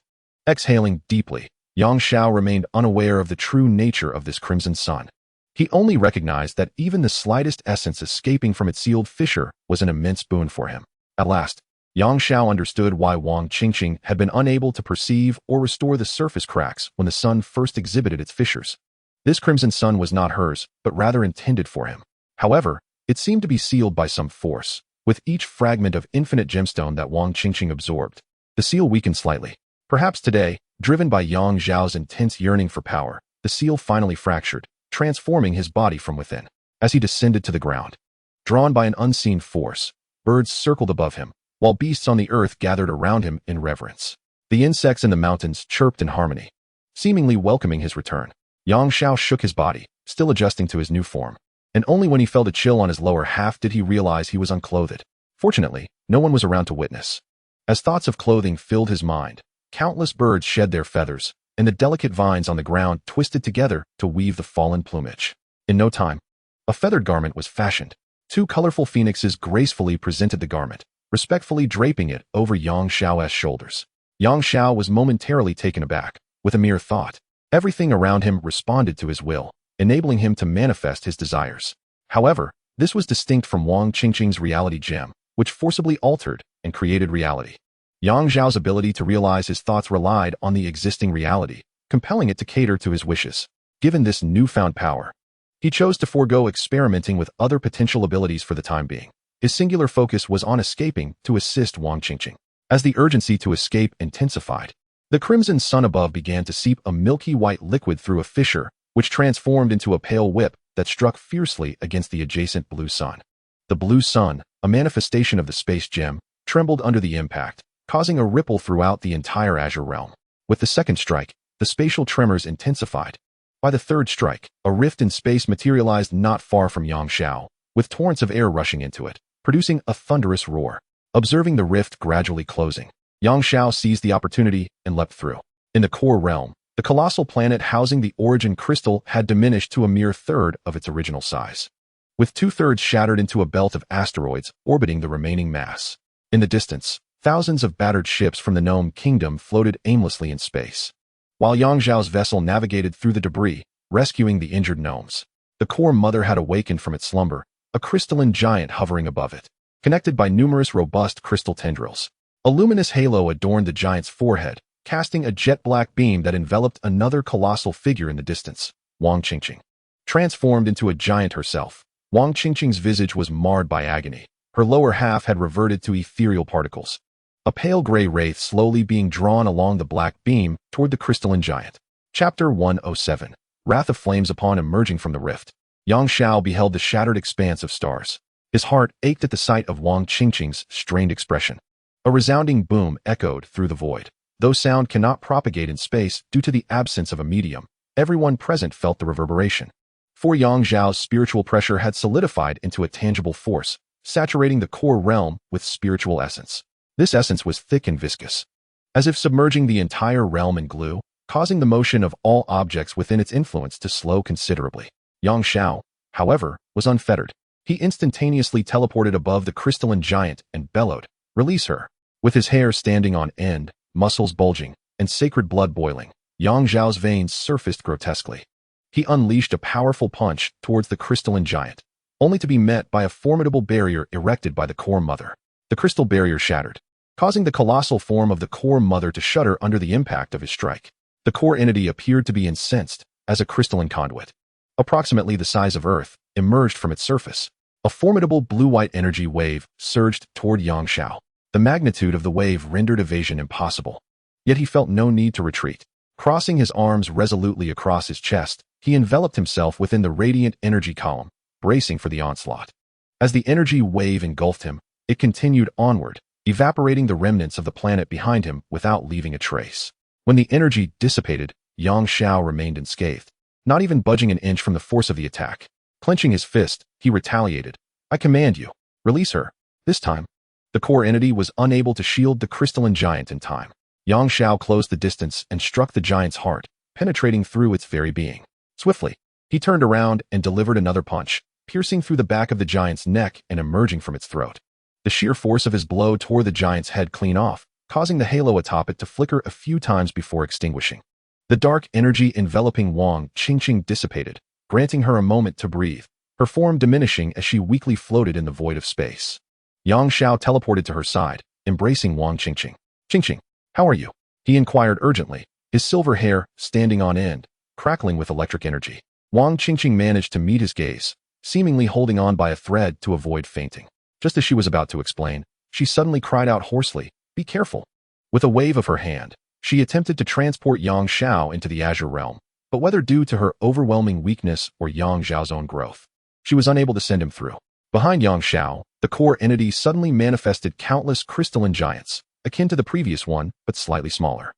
Exhaling deeply, Yang Zhao remained unaware of the true nature of this crimson sun. He only recognized that even the slightest essence escaping from its sealed fissure was an immense boon for him. At last, Yang Zhao understood why Wang Qingqing had been unable to perceive or restore the surface cracks when the sun first exhibited its fissures. This crimson sun was not hers, but rather intended for him. However, it seemed to be sealed by some force. With each fragment of infinite gemstone that Wang Qingqing absorbed, the seal weakened slightly. Perhaps today, driven by Yang Zhao's intense yearning for power, the seal finally fractured, transforming his body from within. As he descended to the ground, drawn by an unseen force, birds circled above him, while beasts on the earth gathered around him in reverence. The insects in the mountains chirped in harmony, seemingly welcoming his return. Yang Zhao shook his body, still adjusting to his new form, and only when he felt a chill on his lower half did he realize he was unclothed. Fortunately, no one was around to witness. As thoughts of clothing filled his mind, countless birds shed their feathers, and the delicate vines on the ground twisted together to weave the fallen plumage. In no time, a feathered garment was fashioned. Two colorful phoenixes gracefully presented the garment, respectfully draping it over Yang Zhao's shoulders. Yang Zhao was momentarily taken aback. With a mere thought, everything around him responded to his will, enabling him to manifest his desires. However, this was distinct from Wang Qingqing's reality gem, which forcibly altered and created reality. Yang Zhao's ability to realize his thoughts relied on the existing reality, compelling it to cater to his wishes. Given this newfound power, he chose to forego experimenting with other potential abilities for the time being. His singular focus was on escaping to assist Wang Qingqing. As the urgency to escape intensified, the crimson sun above began to seep a milky white liquid through a fissure, which transformed into a pale whip that struck fiercely against the adjacent blue sun. The blue sun, a manifestation of the space gem, trembled under the impact, causing a ripple throughout the entire azure realm. With the second strike, the spatial tremors intensified. By the third strike, a rift in space materialized not far from Yang Xiao, with torrents of air rushing into it, producing a thunderous roar. Observing the rift gradually closing, Yang Xiao seized the opportunity and leapt through. In the core realm, the colossal planet housing the origin crystal had diminished to a mere third of its original size, with 2/3 shattered into a belt of asteroids orbiting the remaining mass. In the distance, thousands of battered ships from the Gnome Kingdom floated aimlessly in space, while Yang Xiao's vessel navigated through the debris, rescuing the injured gnomes. The core mother had awakened from its slumber, a crystalline giant hovering above it, connected by numerous robust crystal tendrils. A luminous halo adorned the giant's forehead, casting a jet-black beam that enveloped another colossal figure in the distance, Wang Qingqing. Transformed into a giant herself, Wang Qingqing's visage was marred by agony. Her lower half had reverted to ethereal particles, a pale gray wraith slowly being drawn along the black beam toward the crystalline giant. Chapter 107. Wrath of Flames. Upon emerging from the rift, Yang Xiao beheld the shattered expanse of stars. His heart ached at the sight of Wang Qingqing's strained expression. A resounding boom echoed through the void. Though sound cannot propagate in space due to the absence of a medium, everyone present felt the reverberation. For Yang Xiao's spiritual pressure had solidified into a tangible force, saturating the core realm with spiritual essence. This essence was thick and viscous, as if submerging the entire realm in glue, causing the motion of all objects within its influence to slow considerably. Yang Xiao, however, was unfettered. He instantaneously teleported above the crystalline giant and bellowed, "Release her." With his hair standing on end, muscles bulging, and sacred blood boiling, Yang Xiao's veins surfaced grotesquely. He unleashed a powerful punch towards the crystalline giant, only to be met by a formidable barrier erected by the core mother. The crystal barrier shattered, causing the colossal form of the core mother to shudder under the impact of his strike. The core entity appeared to be incensed, as a crystalline conduit, approximately the size of Earth, emerged from its surface. A formidable blue-white energy wave surged toward Yang Xiao. The magnitude of the wave rendered evasion impossible, yet he felt no need to retreat. Crossing his arms resolutely across his chest, he enveloped himself within the radiant energy column, bracing for the onslaught. As the energy wave engulfed him, it continued onward, evaporating the remnants of the planet behind him without leaving a trace. When the energy dissipated, Yang Xiao remained unscathed, not even budging an inch from the force of the attack. Clenching his fist, he retaliated, "I command you, release her." This time, the core entity was unable to shield the crystalline giant in time. Yang Xiao closed the distance and struck the giant's heart, penetrating through its very being. Swiftly, he turned around and delivered another punch, piercing through the back of the giant's neck and emerging from its throat. The sheer force of his blow tore the giant's head clean off, causing the halo atop it to flicker a few times before extinguishing. The dark energy enveloping Wang Qingqing dissipated, granting her a moment to breathe, her form diminishing as she weakly floated in the void of space. Yang Xiao teleported to her side, embracing Wang Qingqing. "Qingqing, how are you?" he inquired urgently, his silver hair standing on end, crackling with electric energy. Wang Qingqing managed to meet his gaze, seemingly holding on by a thread to avoid fainting. Just as she was about to explain, she suddenly cried out hoarsely, "Be careful." With a wave of her hand, she attempted to transport Yang Xiao into the azure realm, but whether due to her overwhelming weakness or Yang Xiao's own growth, she was unable to send him through. Behind Yang Xiao, the core entity suddenly manifested countless crystalline giants, akin to the previous one, but slightly smaller.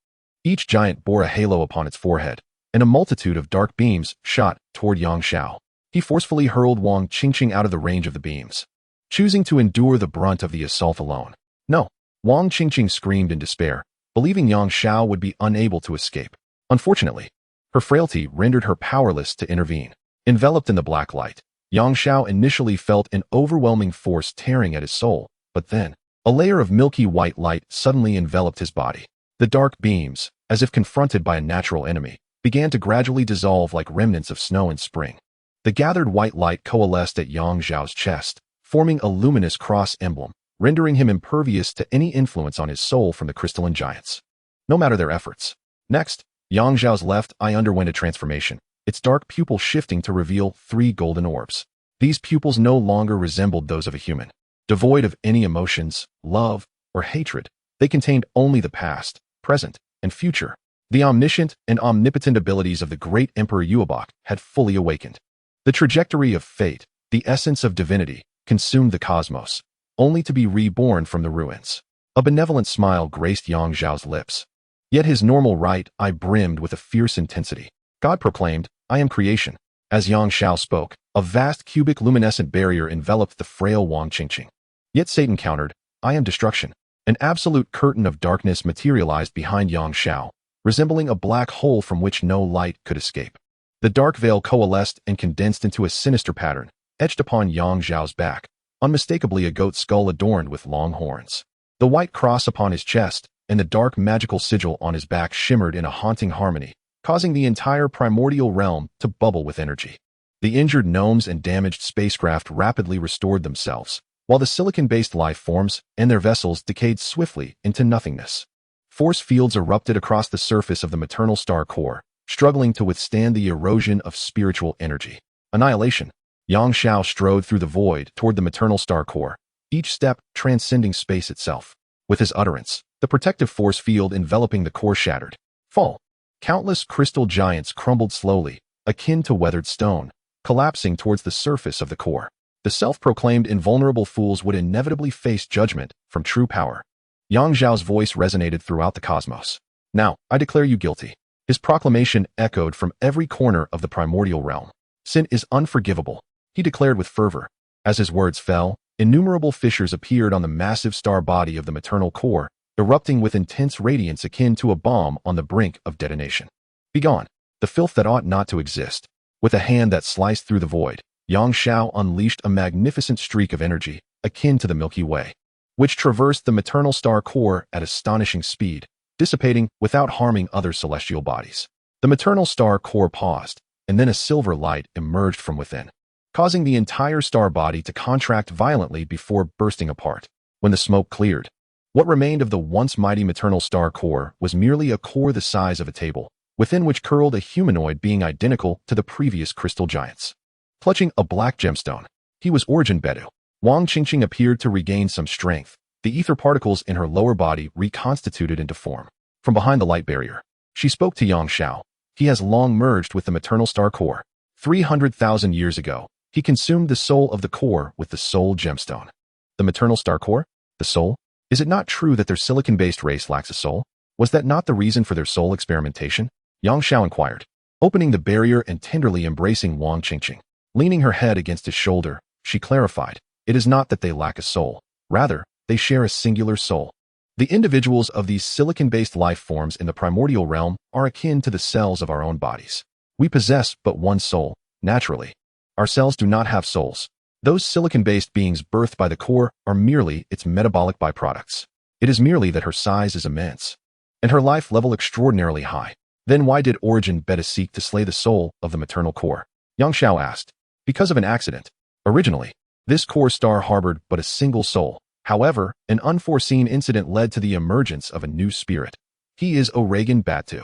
Each giant bore a halo upon its forehead, and a multitude of dark beams shot toward Yang Xiao. He forcefully hurled Wang Qingqing out of the range of the beams, choosing to endure the brunt of the assault alone. "No!" Wang Qingqing screamed in despair, believing Yang Xiao would be unable to escape. Unfortunately, her frailty rendered her powerless to intervene. Enveloped in the black light, Yang Xiao initially felt an overwhelming force tearing at his soul, but then, a layer of milky white light suddenly enveloped his body. The dark beams, as if confronted by a natural enemy, began to gradually dissolve like remnants of snow in spring. The gathered white light coalesced at Yang Xiao's chest, forming a luminous cross emblem, rendering him impervious to any influence on his soul from the crystalline giants, no matter their efforts. Next, Yang Xiao's left eye underwent a transformation, its dark pupil shifting to reveal 3 golden orbs. These pupils no longer resembled those of a human. Devoid of any emotions, love, or hatred, they contained only the past, present, and future. The omniscient and omnipotent abilities of the great Emperor Uebach had fully awakened. The trajectory of fate, the essence of divinity, consumed the cosmos, only to be reborn from the ruins. A benevolent smile graced Yang Zhao's lips. Yet his normal right eye brimmed with a fierce intensity. God proclaimed, "I am creation." As Yang Zhao spoke, a vast cubic luminescent barrier enveloped the frail Wang Qingqing. Yet Satan countered, "I am destruction." An absolute curtain of darkness materialized behind Yang Zhao, resembling a black hole from which no light could escape. The dark veil coalesced and condensed into a sinister pattern, etched upon Yang Zhao's back, unmistakably a goat skull adorned with long horns. The white cross upon his chest and the dark magical sigil on his back shimmered in a haunting harmony, causing the entire primordial realm to bubble with energy. The injured gnomes and damaged spacecraft rapidly restored themselves, while the silicon-based life forms and their vessels decayed swiftly into nothingness. Force fields erupted across the surface of the maternal star core, struggling to withstand the erosion of spiritual energy. Annihilation. Yang Zhao strode through the void toward the maternal star core, each step transcending space itself. With his utterance, the protective force field enveloping the core shattered. Fall. Countless crystal giants crumbled slowly, akin to weathered stone, collapsing towards the surface of the core. The self-proclaimed invulnerable fools would inevitably face judgment from true power. Yang Zhao's voice resonated throughout the cosmos. "Now, I declare you guilty." His proclamation echoed from every corner of the primordial realm. "Sin is unforgivable," he declared with fervor. As his words fell, innumerable fissures appeared on the massive star body of the maternal core, erupting with intense radiance akin to a bomb on the brink of detonation. "Begone, the filth that ought not to exist." With a hand that sliced through the void, Yang Zhao unleashed a magnificent streak of energy, akin to the Milky Way, which traversed the maternal star core at astonishing speed, dissipating without harming other celestial bodies. The maternal star core paused, and then a silver light emerged from within, causing the entire star body to contract violently before bursting apart. When the smoke cleared, what remained of the once mighty maternal star core was merely a core the size of a table, within which curled a humanoid being identical to the previous crystal giants. Clutching a black gemstone, he was Origin Bedu. Wang Qingqing appeared to regain some strength. The ether particles in her lower body reconstituted into form. From behind the light barrier, she spoke to Yang Zhao. "He has long merged with the maternal star core. 300,000 years ago, he consumed the soul of the core with the soul gemstone." The maternal star core? The soul? Is it not true that their silicon-based race lacks a soul? Was that not the reason for their soul experimentation? Yang Zhao inquired, opening the barrier and tenderly embracing Wang Qingqing. Leaning her head against his shoulder, she clarified, "It is not that they lack a soul. Rather, they share a singular soul. The individuals of these silicon-based life forms in the primordial realm are akin to the cells of our own bodies. We possess but one soul, naturally. Our cells do not have souls. Those silicon-based beings birthed by the core are merely its metabolic byproducts. It is merely that her size is immense, and her life level extraordinarily high. Then why did Origin Beta seek to slay the soul of the maternal core?" Yang Zhao asked. "Because of an accident. Originally, this core star harbored but a single soul. However, an unforeseen incident led to the emergence of a new spirit. He is Origin Batu."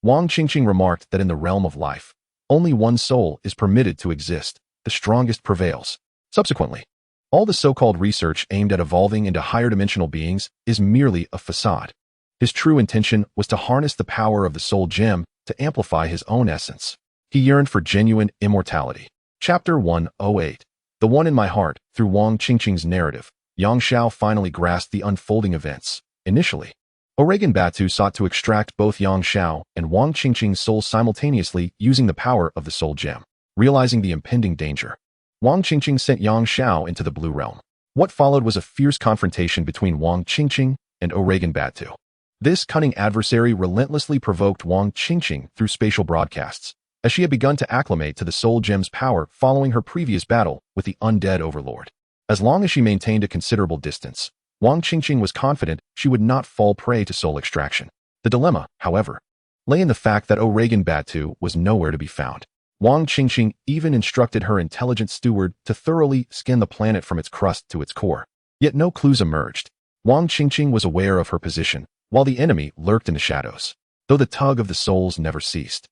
Wang Qingqing remarked that in the realm of life, only one soul is permitted to exist. The strongest prevails. Subsequently, all the so-called research aimed at evolving into higher dimensional beings is merely a facade. His true intention was to harness the power of the soul gem to amplify his own essence. He yearned for genuine immortality. Chapter 108. The One in My Heart. Through Wang Qingqing's narrative, Yang Zhao finally grasped the unfolding events. Initially, Origin Batu sought to extract both Yang Zhao and Wang Qingqing's soul simultaneously using the power of the soul gem. Realizing the impending danger, Wang Qingqing sent Yang Zhao into the Blue Realm. What followed was a fierce confrontation between Wang Qingqing and Origin Batu. This cunning adversary relentlessly provoked Wang Qingqing through spatial broadcasts, as she had begun to acclimate to the soul gem's power following her previous battle with the undead overlord. As long as she maintained a considerable distance, Wang Qingqing was confident she would not fall prey to soul extraction. The dilemma, however, lay in the fact that Origin Batu was nowhere to be found. Wang Qingqing even instructed her intelligent steward to thoroughly scan the planet from its crust to its core. Yet no clues emerged. Wang Qingqing was aware of her position, while the enemy lurked in the shadows, though the tug of the souls never ceased.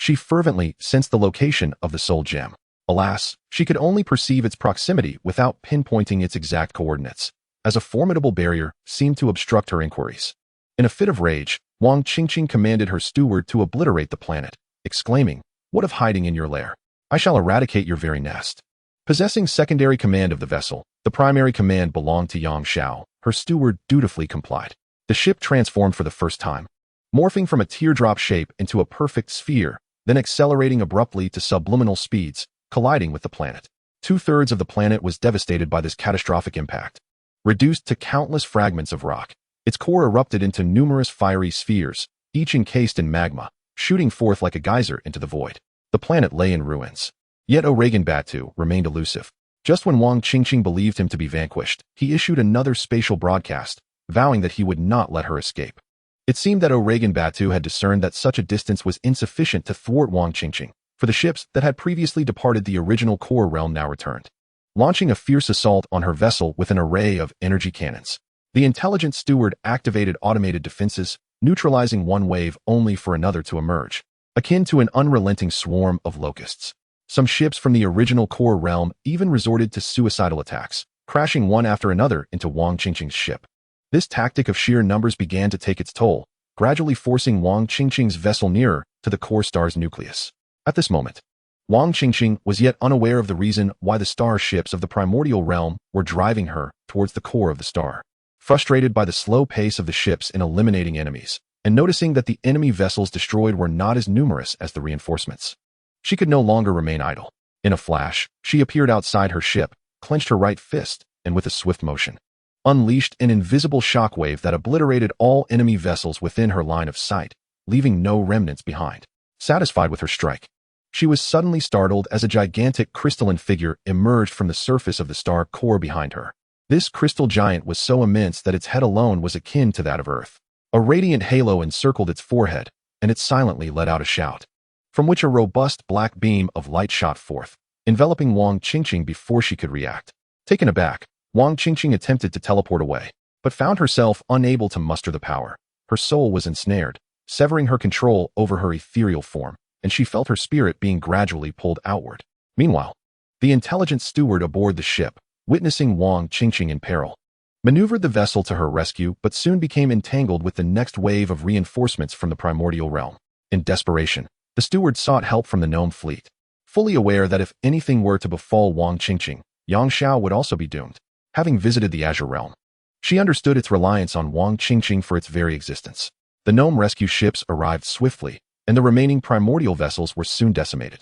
She fervently sensed the location of the soul gem. Alas, she could only perceive its proximity without pinpointing its exact coordinates, as a formidable barrier seemed to obstruct her inquiries. In a fit of rage, Wang Qingqing commanded her steward to obliterate the planet, exclaiming, "What of hiding in your lair? I shall eradicate your very nest." Possessing secondary command of the vessel, the primary command belonged to Yang Xiao. Her steward dutifully complied. The ship transformed for the first time, morphing from a teardrop shape into a perfect sphere, then accelerating abruptly to subliminal speeds, colliding with the planet. 2/3 of the planet was devastated by this catastrophic impact. Reduced to countless fragments of rock, its core erupted into numerous fiery spheres, each encased in magma, shooting forth like a geyser into the void. The planet lay in ruins. Yet Batu remained elusive. Just when Wang Qingqing believed him to be vanquished, he issued another spatial broadcast, vowing that he would not let her escape. It seemed that Batu had discerned that such a distance was insufficient to thwart Wang Qingqing, for the ships that had previously departed the original core realm now returned, launching a fierce assault on her vessel with an array of energy cannons. The intelligent steward activated automated defenses, neutralizing one wave only for another to emerge, akin to an unrelenting swarm of locusts. Some ships from the original core realm even resorted to suicidal attacks, crashing one after another into Wang Qingqing's ship. This tactic of sheer numbers began to take its toll, gradually forcing Wang Qingqing's vessel nearer to the core star's nucleus. At this moment, Wang Qingqing was yet unaware of the reason why the star ships of the primordial realm were driving her towards the core of the star. Frustrated by the slow pace of the ships in eliminating enemies, and noticing that the enemy vessels destroyed were not as numerous as the reinforcements, she could no longer remain idle. In a flash, she appeared outside her ship, clenched her right fist, and with a swift motion, unleashed an invisible shockwave that obliterated all enemy vessels within her line of sight, leaving no remnants behind. Satisfied with her strike, she was suddenly startled as a gigantic crystalline figure emerged from the surface of the star core behind her. This crystal giant was so immense that its head alone was akin to that of Earth. A radiant halo encircled its forehead, and it silently let out a shout, from which a robust black beam of light shot forth, enveloping Wang Qingqing before she could react. Taken aback, Wang Qingqing attempted to teleport away, but found herself unable to muster the power. Her soul was ensnared, severing her control over her ethereal form, and she felt her spirit being gradually pulled outward. Meanwhile, the intelligent steward aboard the ship, witnessing Wang Qingqing in peril, maneuvered the vessel to her rescue but soon became entangled with the next wave of reinforcements from the primordial realm. In desperation, the steward sought help from the gnome fleet, fully aware that if anything were to befall Wang Qingqing, Yang Xiao would also be doomed. Having visited the Azure Realm, she understood its reliance on Wang Qingqing for its very existence. The gnome rescue ships arrived swiftly, and the remaining primordial vessels were soon decimated.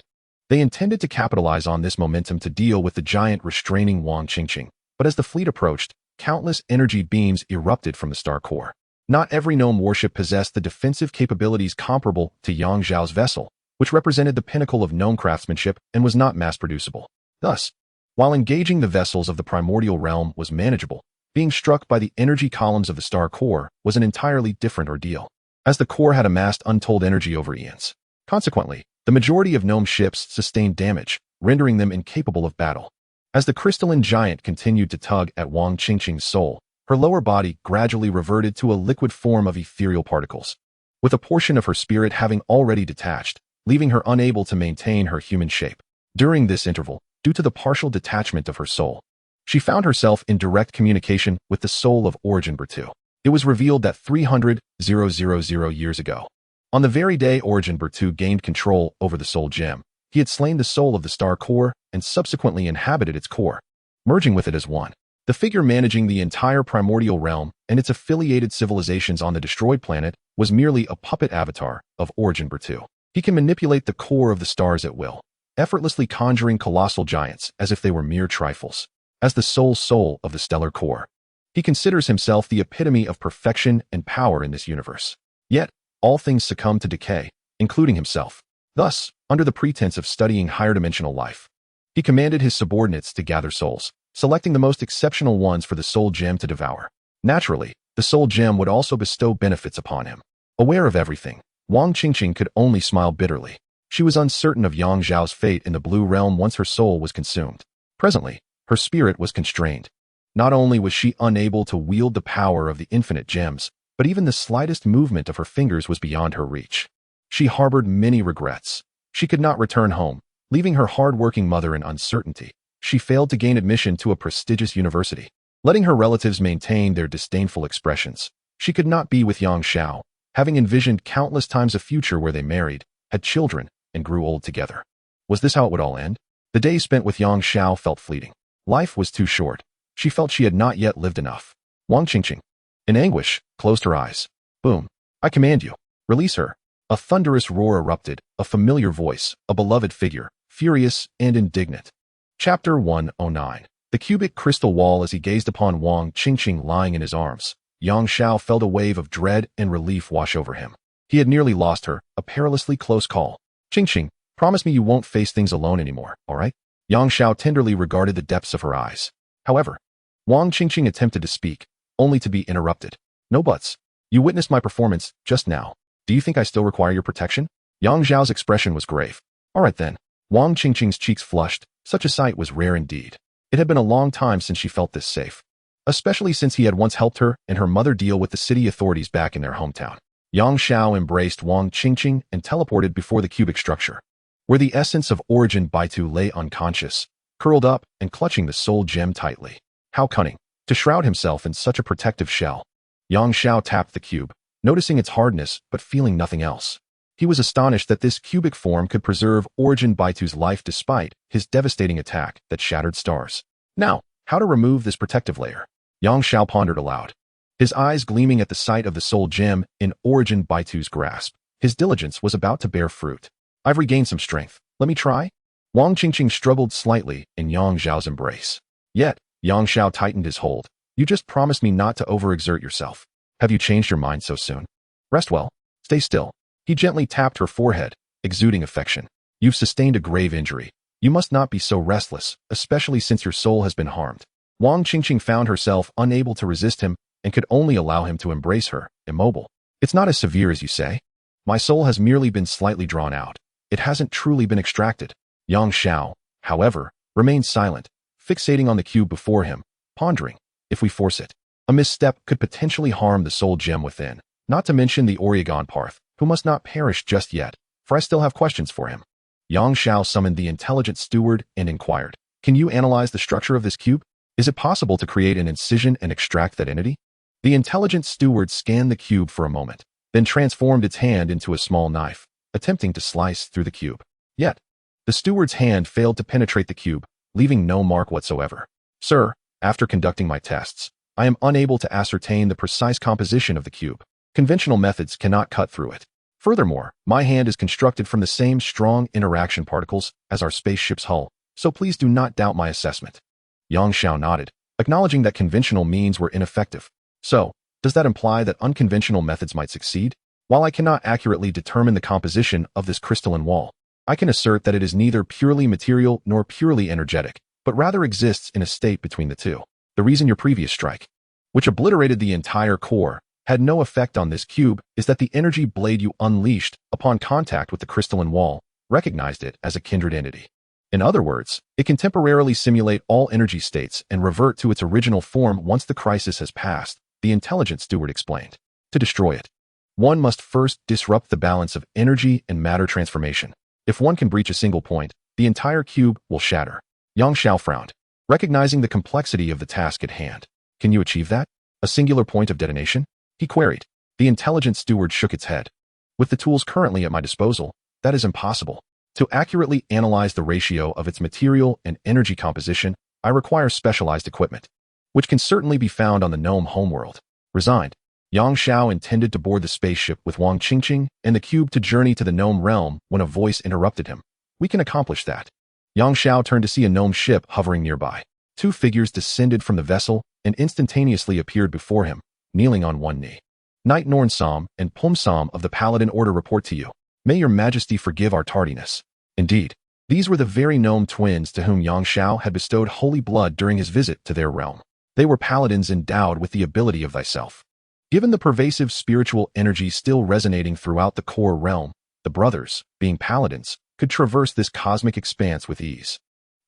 They intended to capitalize on this momentum to deal with the giant restraining Wang Qingqing, but as the fleet approached, countless energy beams erupted from the star core. Not every gnome warship possessed the defensive capabilities comparable to Yang Xiao's vessel, which represented the pinnacle of gnome craftsmanship and was not mass-producible. Thus, while engaging the vessels of the primordial realm was manageable, being struck by the energy columns of the star core was an entirely different ordeal, as the core had amassed untold energy over eons. Consequently, the majority of gnome ships sustained damage, rendering them incapable of battle. As the crystalline giant continued to tug at Wang Qingqing's soul, her lower body gradually reverted to a liquid form of ethereal particles, with a portion of her spirit having already detached, leaving her unable to maintain her human shape. During this interval, due to the partial detachment of her soul, she found herself in direct communication with the soul of Batu. It was revealed that 300,000 years ago, on the very day Batu gained control over the soul gem, he had slain the soul of the star core and subsequently inhabited its core, merging with it as one. The figure managing the entire primordial realm and its affiliated civilizations on the destroyed planet was merely a puppet avatar of Batu. He can manipulate the core of the stars at will, effortlessly conjuring colossal giants as if they were mere trifles. As the sole soul of the stellar core, he considers himself the epitome of perfection and power in this universe. Yet, all things succumb to decay, including himself. Thus, under the pretense of studying higher dimensional life, he commanded his subordinates to gather souls, selecting the most exceptional ones for the soul gem to devour. Naturally, the soul gem would also bestow benefits upon him. Aware of everything, Wang Qingqing could only smile bitterly. She was uncertain of Yang Xiao's fate in the blue realm once her soul was consumed. Presently, her spirit was constrained. Not only was she unable to wield the power of the infinite gems, but even the slightest movement of her fingers was beyond her reach. She harbored many regrets, She could not return home, leaving her hard-working mother in uncertainty. She failed to gain admission to a prestigious university, letting her relatives maintain their disdainful expressions. She could not be with Yang Xiao, having envisioned countless times a future where they married, had children, and grew old together. Was this how it would all end? The days spent with Yang Xiao felt fleeting. Life was too short. She felt she had not yet lived enough. Wang Qingqing, in anguish, closed her eyes. Boom. I command you. Release her. A thunderous roar erupted, a familiar voice, a beloved figure, furious and indignant. Chapter 109. The cubic crystal wall. As he gazed upon Wang Qingqing lying in his arms, Yang Xiao felt a wave of dread and relief wash over him. He had nearly lost her, a perilously close call. Qingqing, promise me you won't face things alone anymore, all right? Yang Xiao tenderly regarded the depths of her eyes. However, Wang Qingqing attempted to speak, only to be interrupted. No buts. You witnessed my performance just now. Do you think I still require your protection? Yang Xiao's expression was grave. All right then. Wang Qingqing's cheeks flushed. Such a sight was rare indeed. It had been a long time since she felt this safe, especially since he had once helped her and her mother deal with the city authorities back in their hometown. Yang Xiao embraced Wang Qingqing and teleported before the cubic structure, where the essence of origin Baitu lay unconscious, curled up and clutching the soul gem tightly. How cunning, to shroud himself in such a protective shell. Yang Xiao tapped the cube, noticing its hardness but feeling nothing else. He was astonished that this cubic form could preserve Origin Baitu's life despite his devastating attack that shattered stars. Now, how to remove this protective layer? Yang Xiao pondered aloud, his eyes gleaming at the sight of the soul gem in Origin Baitu's grasp. His diligence was about to bear fruit. I've regained some strength. Let me try? Wang Qingqing struggled slightly in Yang Xiao's embrace. Yet, Yang Xiao tightened his hold. You just promised me not to overexert yourself. Have you changed your mind so soon? Rest well. Stay still. He gently tapped her forehead, exuding affection. You've sustained a grave injury. You must not be so restless, especially since your soul has been harmed. Wang Qingqing found herself unable to resist him and could only allow him to embrace her, immobile. It's not as severe as you say. My soul has merely been slightly drawn out. It hasn't truly been extracted. Yang Xiao, however, remained silent, fixating on the cube before him, pondering, if we force it, a misstep could potentially harm the soul gem within, not to mention the Oregon Parth, who must not perish just yet, for I still have questions for him. Yang Xiao summoned the intelligent steward and inquired, can you analyze the structure of this cube? Is it possible to create an incision and extract that entity? The intelligent steward scanned the cube for a moment, then transformed its hand into a small knife, attempting to slice through the cube. Yet, the steward's hand failed to penetrate the cube, leaving no mark whatsoever. Sir, after conducting my tests, I am unable to ascertain the precise composition of the cube. Conventional methods cannot cut through it. Furthermore, my hand is constructed from the same strong interaction particles as our spaceship's hull, so please do not doubt my assessment. Yang Xiao nodded, acknowledging that conventional means were ineffective. So, does that imply that unconventional methods might succeed? While I cannot accurately determine the composition of this crystalline wall, I can assert that it is neither purely material nor purely energetic, but rather exists in a state between the two. The reason your previous strike, which obliterated the entire core, had no effect on this cube is that the energy blade you unleashed upon contact with the crystalline wall recognized it as a kindred entity. In other words, it can temporarily simulate all energy states and revert to its original form once the crisis has passed, the intelligent steward explained. To destroy it, one must first disrupt the balance of energy and matter transformation. If one can breach a single point, the entire cube will shatter. Yang Xiao frowned, recognizing the complexity of the task at hand. Can you achieve that? A singular point of detonation? He queried. The intelligent steward shook its head. With the tools currently at my disposal, that is impossible. To accurately analyze the ratio of its material and energy composition, I require specialized equipment, which can certainly be found on the gnome homeworld. Resigned, Yang Xiao intended to board the spaceship with Wang Qingqing and the cube to journey to the gnome realm when a voice interrupted him. We can accomplish that. Yang Xiao turned to see a gnome ship hovering nearby. Two figures descended from the vessel and instantaneously appeared before him, kneeling on one knee. Knight Nornsam and Pumsam of the Paladin Order report to you. May your majesty forgive our tardiness. Indeed, these were the very gnome twins to whom Yang Xiao had bestowed holy blood during his visit to their realm. They were paladins endowed with the ability of thyself. Given the pervasive spiritual energy still resonating throughout the core realm, the brothers, being paladins, could traverse this cosmic expanse with ease.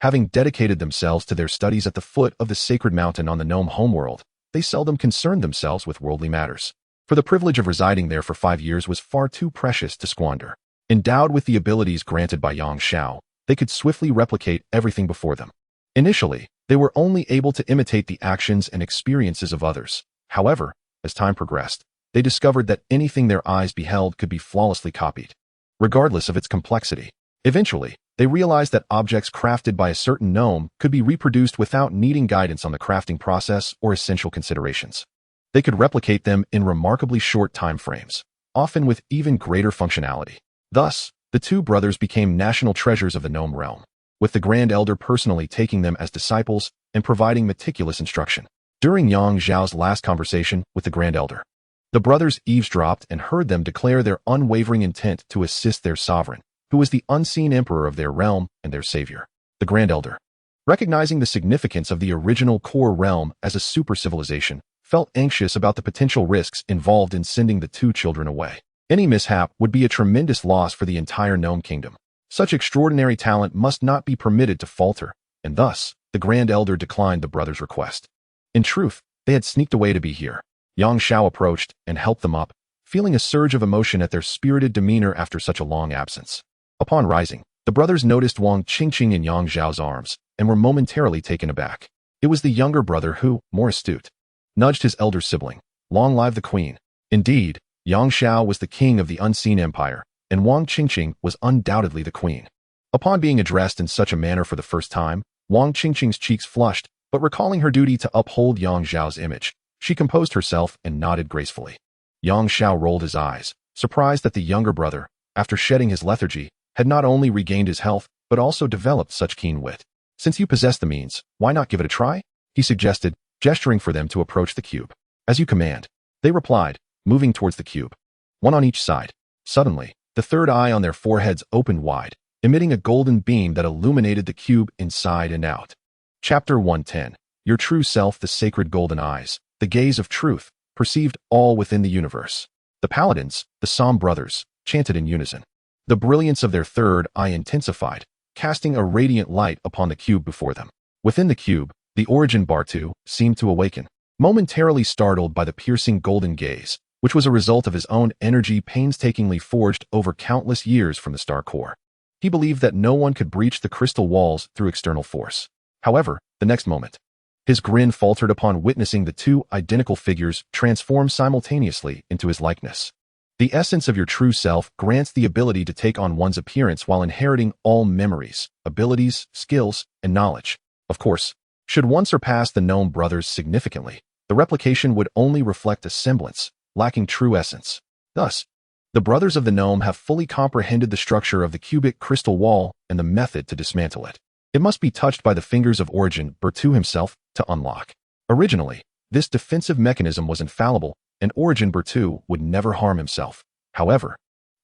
Having dedicated themselves to their studies at the foot of the sacred mountain on the gnome homeworld, they seldom concerned themselves with worldly matters, for the privilege of residing there for 5 years was far too precious to squander. Endowed with the abilities granted by Yang Xiao, they could swiftly replicate everything before them. Initially, they were only able to imitate the actions and experiences of others. However, as time progressed, they discovered that anything their eyes beheld could be flawlessly copied, regardless of its complexity. Eventually, they realized that objects crafted by a certain gnome could be reproduced without needing guidance on the crafting process or essential considerations. They could replicate them in remarkably short time frames, often with even greater functionality. Thus, the two brothers became national treasures of the gnome realm, with the Grand Elder personally taking them as disciples and providing meticulous instruction. During Yang Xiao's last conversation with the Grand Elder, the brothers eavesdropped and heard them declare their unwavering intent to assist their sovereign, who was the unseen emperor of their realm and their savior. The Grand Elder, recognizing the significance of the original core realm as a super civilization, felt anxious about the potential risks involved in sending the two children away. Any mishap would be a tremendous loss for the entire gnome kingdom. Such extraordinary talent must not be permitted to falter, and thus, the Grand Elder declined the brothers' request. In truth, they had sneaked away to be here. Yang Xiao approached and helped them up, feeling a surge of emotion at their spirited demeanor after such a long absence. Upon rising, the brothers noticed Wang Qingqing in Yang Xiao's arms and were momentarily taken aback. It was the younger brother who, more astute, nudged his elder sibling. Long live the queen. Indeed, Yang Xiao was the king of the unseen empire, and Wang Qingqing was undoubtedly the queen. Upon being addressed in such a manner for the first time, Wang Qingqing's cheeks flushed, but recalling her duty to uphold Yang Xiao's image, she composed herself and nodded gracefully. Yang Xiao rolled his eyes, surprised that the younger brother, after shedding his lethargy, had not only regained his health, but also developed such keen wit. Since you possess the means, why not give it a try? He suggested, gesturing for them to approach the cube. As you command, they replied, moving towards the cube, one on each side. Suddenly, the third eye on their foreheads opened wide, emitting a golden beam that illuminated the cube inside and out. Chapter 110. Your true self, the sacred golden eyes, the gaze of truth, perceived all within the universe. The paladins, the Som brothers, chanted in unison. The brilliance of their third eye intensified, casting a radiant light upon the cube before them. Within the cube, the origin Bartu seemed to awaken, momentarily startled by the piercing golden gaze, which was a result of his own energy painstakingly forged over countless years from the star core. He believed that no one could breach the crystal walls through external force. However, the next moment, his grin faltered upon witnessing the two identical figures transform simultaneously into his likeness. The essence of your true self grants the ability to take on one's appearance while inheriting all memories, abilities, skills, and knowledge. Of course, should one surpass the gnome brothers significantly, the replication would only reflect a semblance, lacking true essence. Thus, the brothers of the gnome have fully comprehended the structure of the cubic crystal wall and the method to dismantle it. It must be touched by the fingers of Origin Bartu himself to unlock. Originally, this defensive mechanism was infallible, and Origin Bartu would never harm himself. However,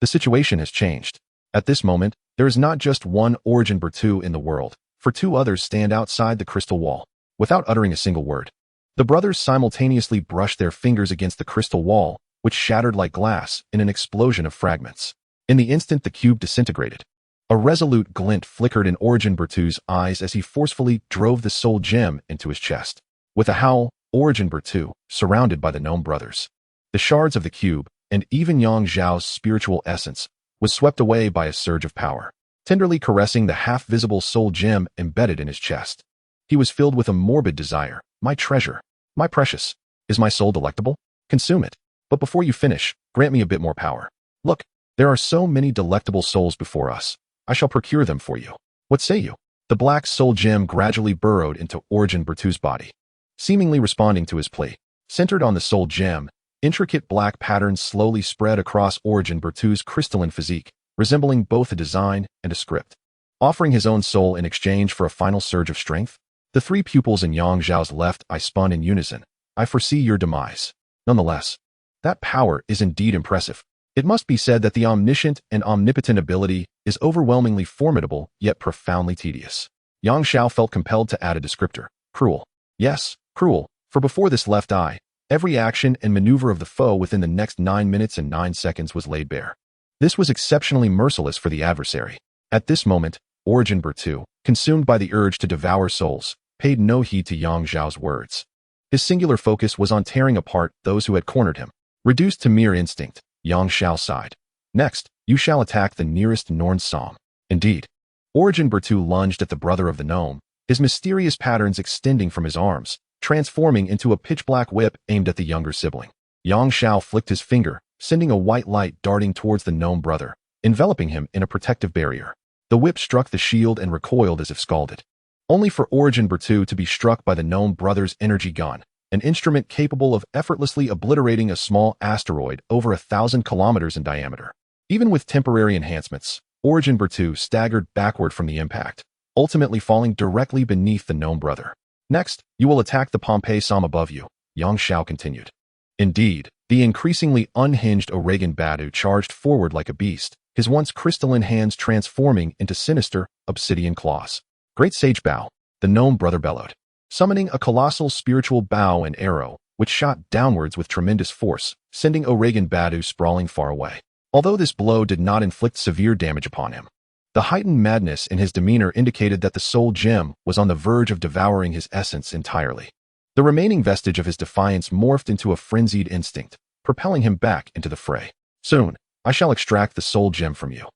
the situation has changed. At this moment, there is not just one Origin Bartu in the world, for two others stand outside the crystal wall. Without uttering a single word, the brothers simultaneously brushed their fingers against the crystal wall, which shattered like glass in an explosion of fragments. In the instant the cube disintegrated, a resolute glint flickered in Origin Bartu's eyes as he forcefully drove the soul gem into his chest. With a howl, Origin Bartu, surrounded by the gnome brothers, the shards of the cube, and even Yang Xiao's spiritual essence, was swept away by a surge of power. Tenderly caressing the half-visible soul gem embedded in his chest, he was filled with a morbid desire. My treasure, my precious, is my soul delectable? Consume it. But before you finish, grant me a bit more power. Look, there are so many delectable souls before us. I shall procure them for you. What say you? The black soul gem gradually burrowed into Origin Bartu's body, seemingly responding to his plea. Centered on the soul gem, intricate black patterns slowly spread across Origin Bartu's crystalline physique, resembling both a design and a script. Offering his own soul in exchange for a final surge of strength, the three pupils in Yang Xiao's left eye spun in unison. I foresee your demise. Nonetheless, that power is indeed impressive. It must be said that the omniscient and omnipotent ability is overwhelmingly formidable, yet profoundly tedious. Yang Xiao felt compelled to add a descriptor. Cruel. Yes, cruel, for before this left eye, every action and maneuver of the foe within the next 9 minutes and 9 seconds was laid bare. This was exceptionally merciless for the adversary. At this moment, Origin Bartu, consumed by the urge to devour souls, paid no heed to Yang Xiao's words. His singular focus was on tearing apart those who had cornered him. Reduced to mere instinct, Yang Xiao sighed. Next, you shall attack the nearest Norn Som. Indeed. Origin Bertu lunged at the brother of the gnome, his mysterious patterns extending from his arms, transforming into a pitch-black whip aimed at the younger sibling. Yang Xiao flicked his finger, sending a white light darting towards the gnome brother, enveloping him in a protective barrier. The whip struck the shield and recoiled as if scalded. Only for Origin Bertu to be struck by the gnome brother's energy gun, an instrument capable of effortlessly obliterating a small asteroid over 1,000 kilometers in diameter. Even with temporary enhancements, Origin Bertu staggered backward from the impact, ultimately falling directly beneath the gnome brother. Next, you will attack the Pompeii Som above you, Yang Xiao continued. Indeed, the increasingly unhinged Oregon Badu charged forward like a beast, his once crystalline hands transforming into sinister, obsidian claws. Great Sage Bow, the gnome brother bellowed, summoning a colossal spiritual bow and arrow, which shot downwards with tremendous force, sending Oregon Badu sprawling far away. Although this blow did not inflict severe damage upon him, the heightened madness in his demeanor indicated that the soul gem was on the verge of devouring his essence entirely. The remaining vestige of his defiance morphed into a frenzied instinct, propelling him back into the fray. Soon, I shall extract the soul gem from you,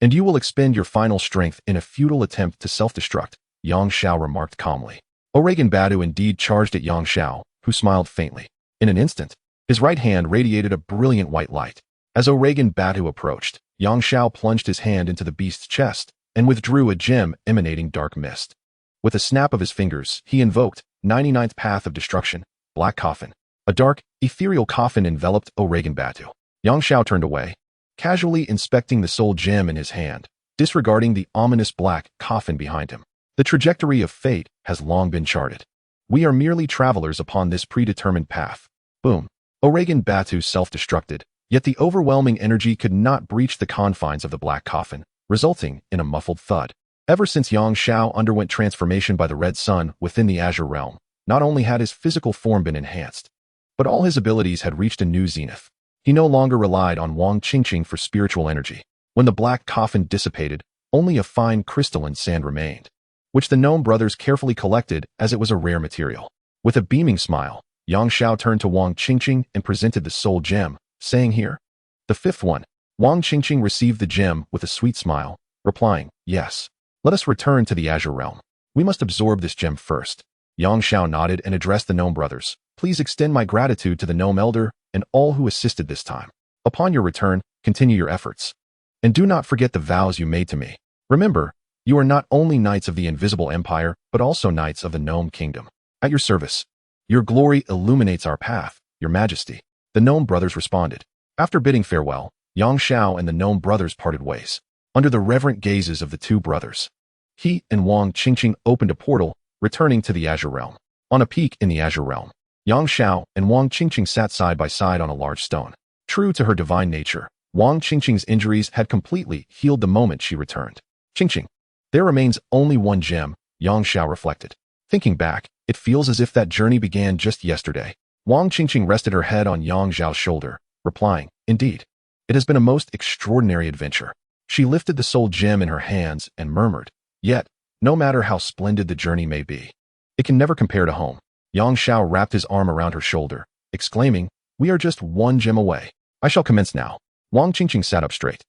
and you will expend your final strength in a futile attempt to self-destruct, Yang Xiao remarked calmly. Oregon Badu indeed charged at Yang Xiao, who smiled faintly. In an instant, his right hand radiated a brilliant white light. As Oregon Badu approached, Yang Xiao plunged his hand into the beast's chest and withdrew a gem emanating dark mist. With a snap of his fingers, he invoked 99th Path of Destruction, Black Coffin. A dark, ethereal coffin enveloped Oregon Badu. Yang Xiao turned away, casually inspecting the soul gem in his hand, disregarding the ominous black coffin behind him. The trajectory of fate has long been charted. We are merely travelers upon this predetermined path. Boom. Oregon Badu self-destructed, yet the overwhelming energy could not breach the confines of the black coffin, resulting in a muffled thud. Ever since Yang Xiao underwent transformation by the Red Sun within the Azure Realm, not only had his physical form been enhanced, but all his abilities had reached a new zenith. He no longer relied on Wang Qingqing for spiritual energy. When the black coffin dissipated, only a fine crystalline sand remained, which the gnome brothers carefully collected as it was a rare material. With a beaming smile, Yang Xiao turned to Wang Qingqing and presented the soul gem, saying, "Here." The fifth one. Wang Qingqing received the gem with a sweet smile, replying, "Yes. Let us return to the Azure Realm. We must absorb this gem first." Yang Xiao nodded and addressed the gnome brothers. "Please extend my gratitude to the gnome elder and all who assisted this time. Upon your return, continue your efforts. And do not forget the vows you made to me. Remember, you are not only knights of the Invisible Empire, but also knights of the Gnome Kingdom. At your service. Your glory illuminates our path, Your Majesty." The gnome brothers responded. After bidding farewell, Yang Xiao and the gnome brothers parted ways. Under the reverent gazes of the two brothers, he and Wang Qingqing opened a portal, returning to the Azure Realm. On a peak in the Azure Realm, Yang Xiao and Wang Qingqing sat side by side on a large stone. True to her divine nature, Wang Qingqing's injuries had completely healed the moment she returned. Qingqing. There remains only one gem, Yang Xiao reflected. Thinking back, it feels as if that journey began just yesterday. Wang Qingqing rested her head on Yang Xiao's shoulder, replying, "Indeed. It has been a most extraordinary adventure." She lifted the soul gem in her hands and murmured, "Yet, no matter how splendid the journey may be, it can never compare to home." Yang Xiao wrapped his arm around her shoulder, exclaiming, "We are just one gem away. I shall commence now." Wang Qingqing sat up straight.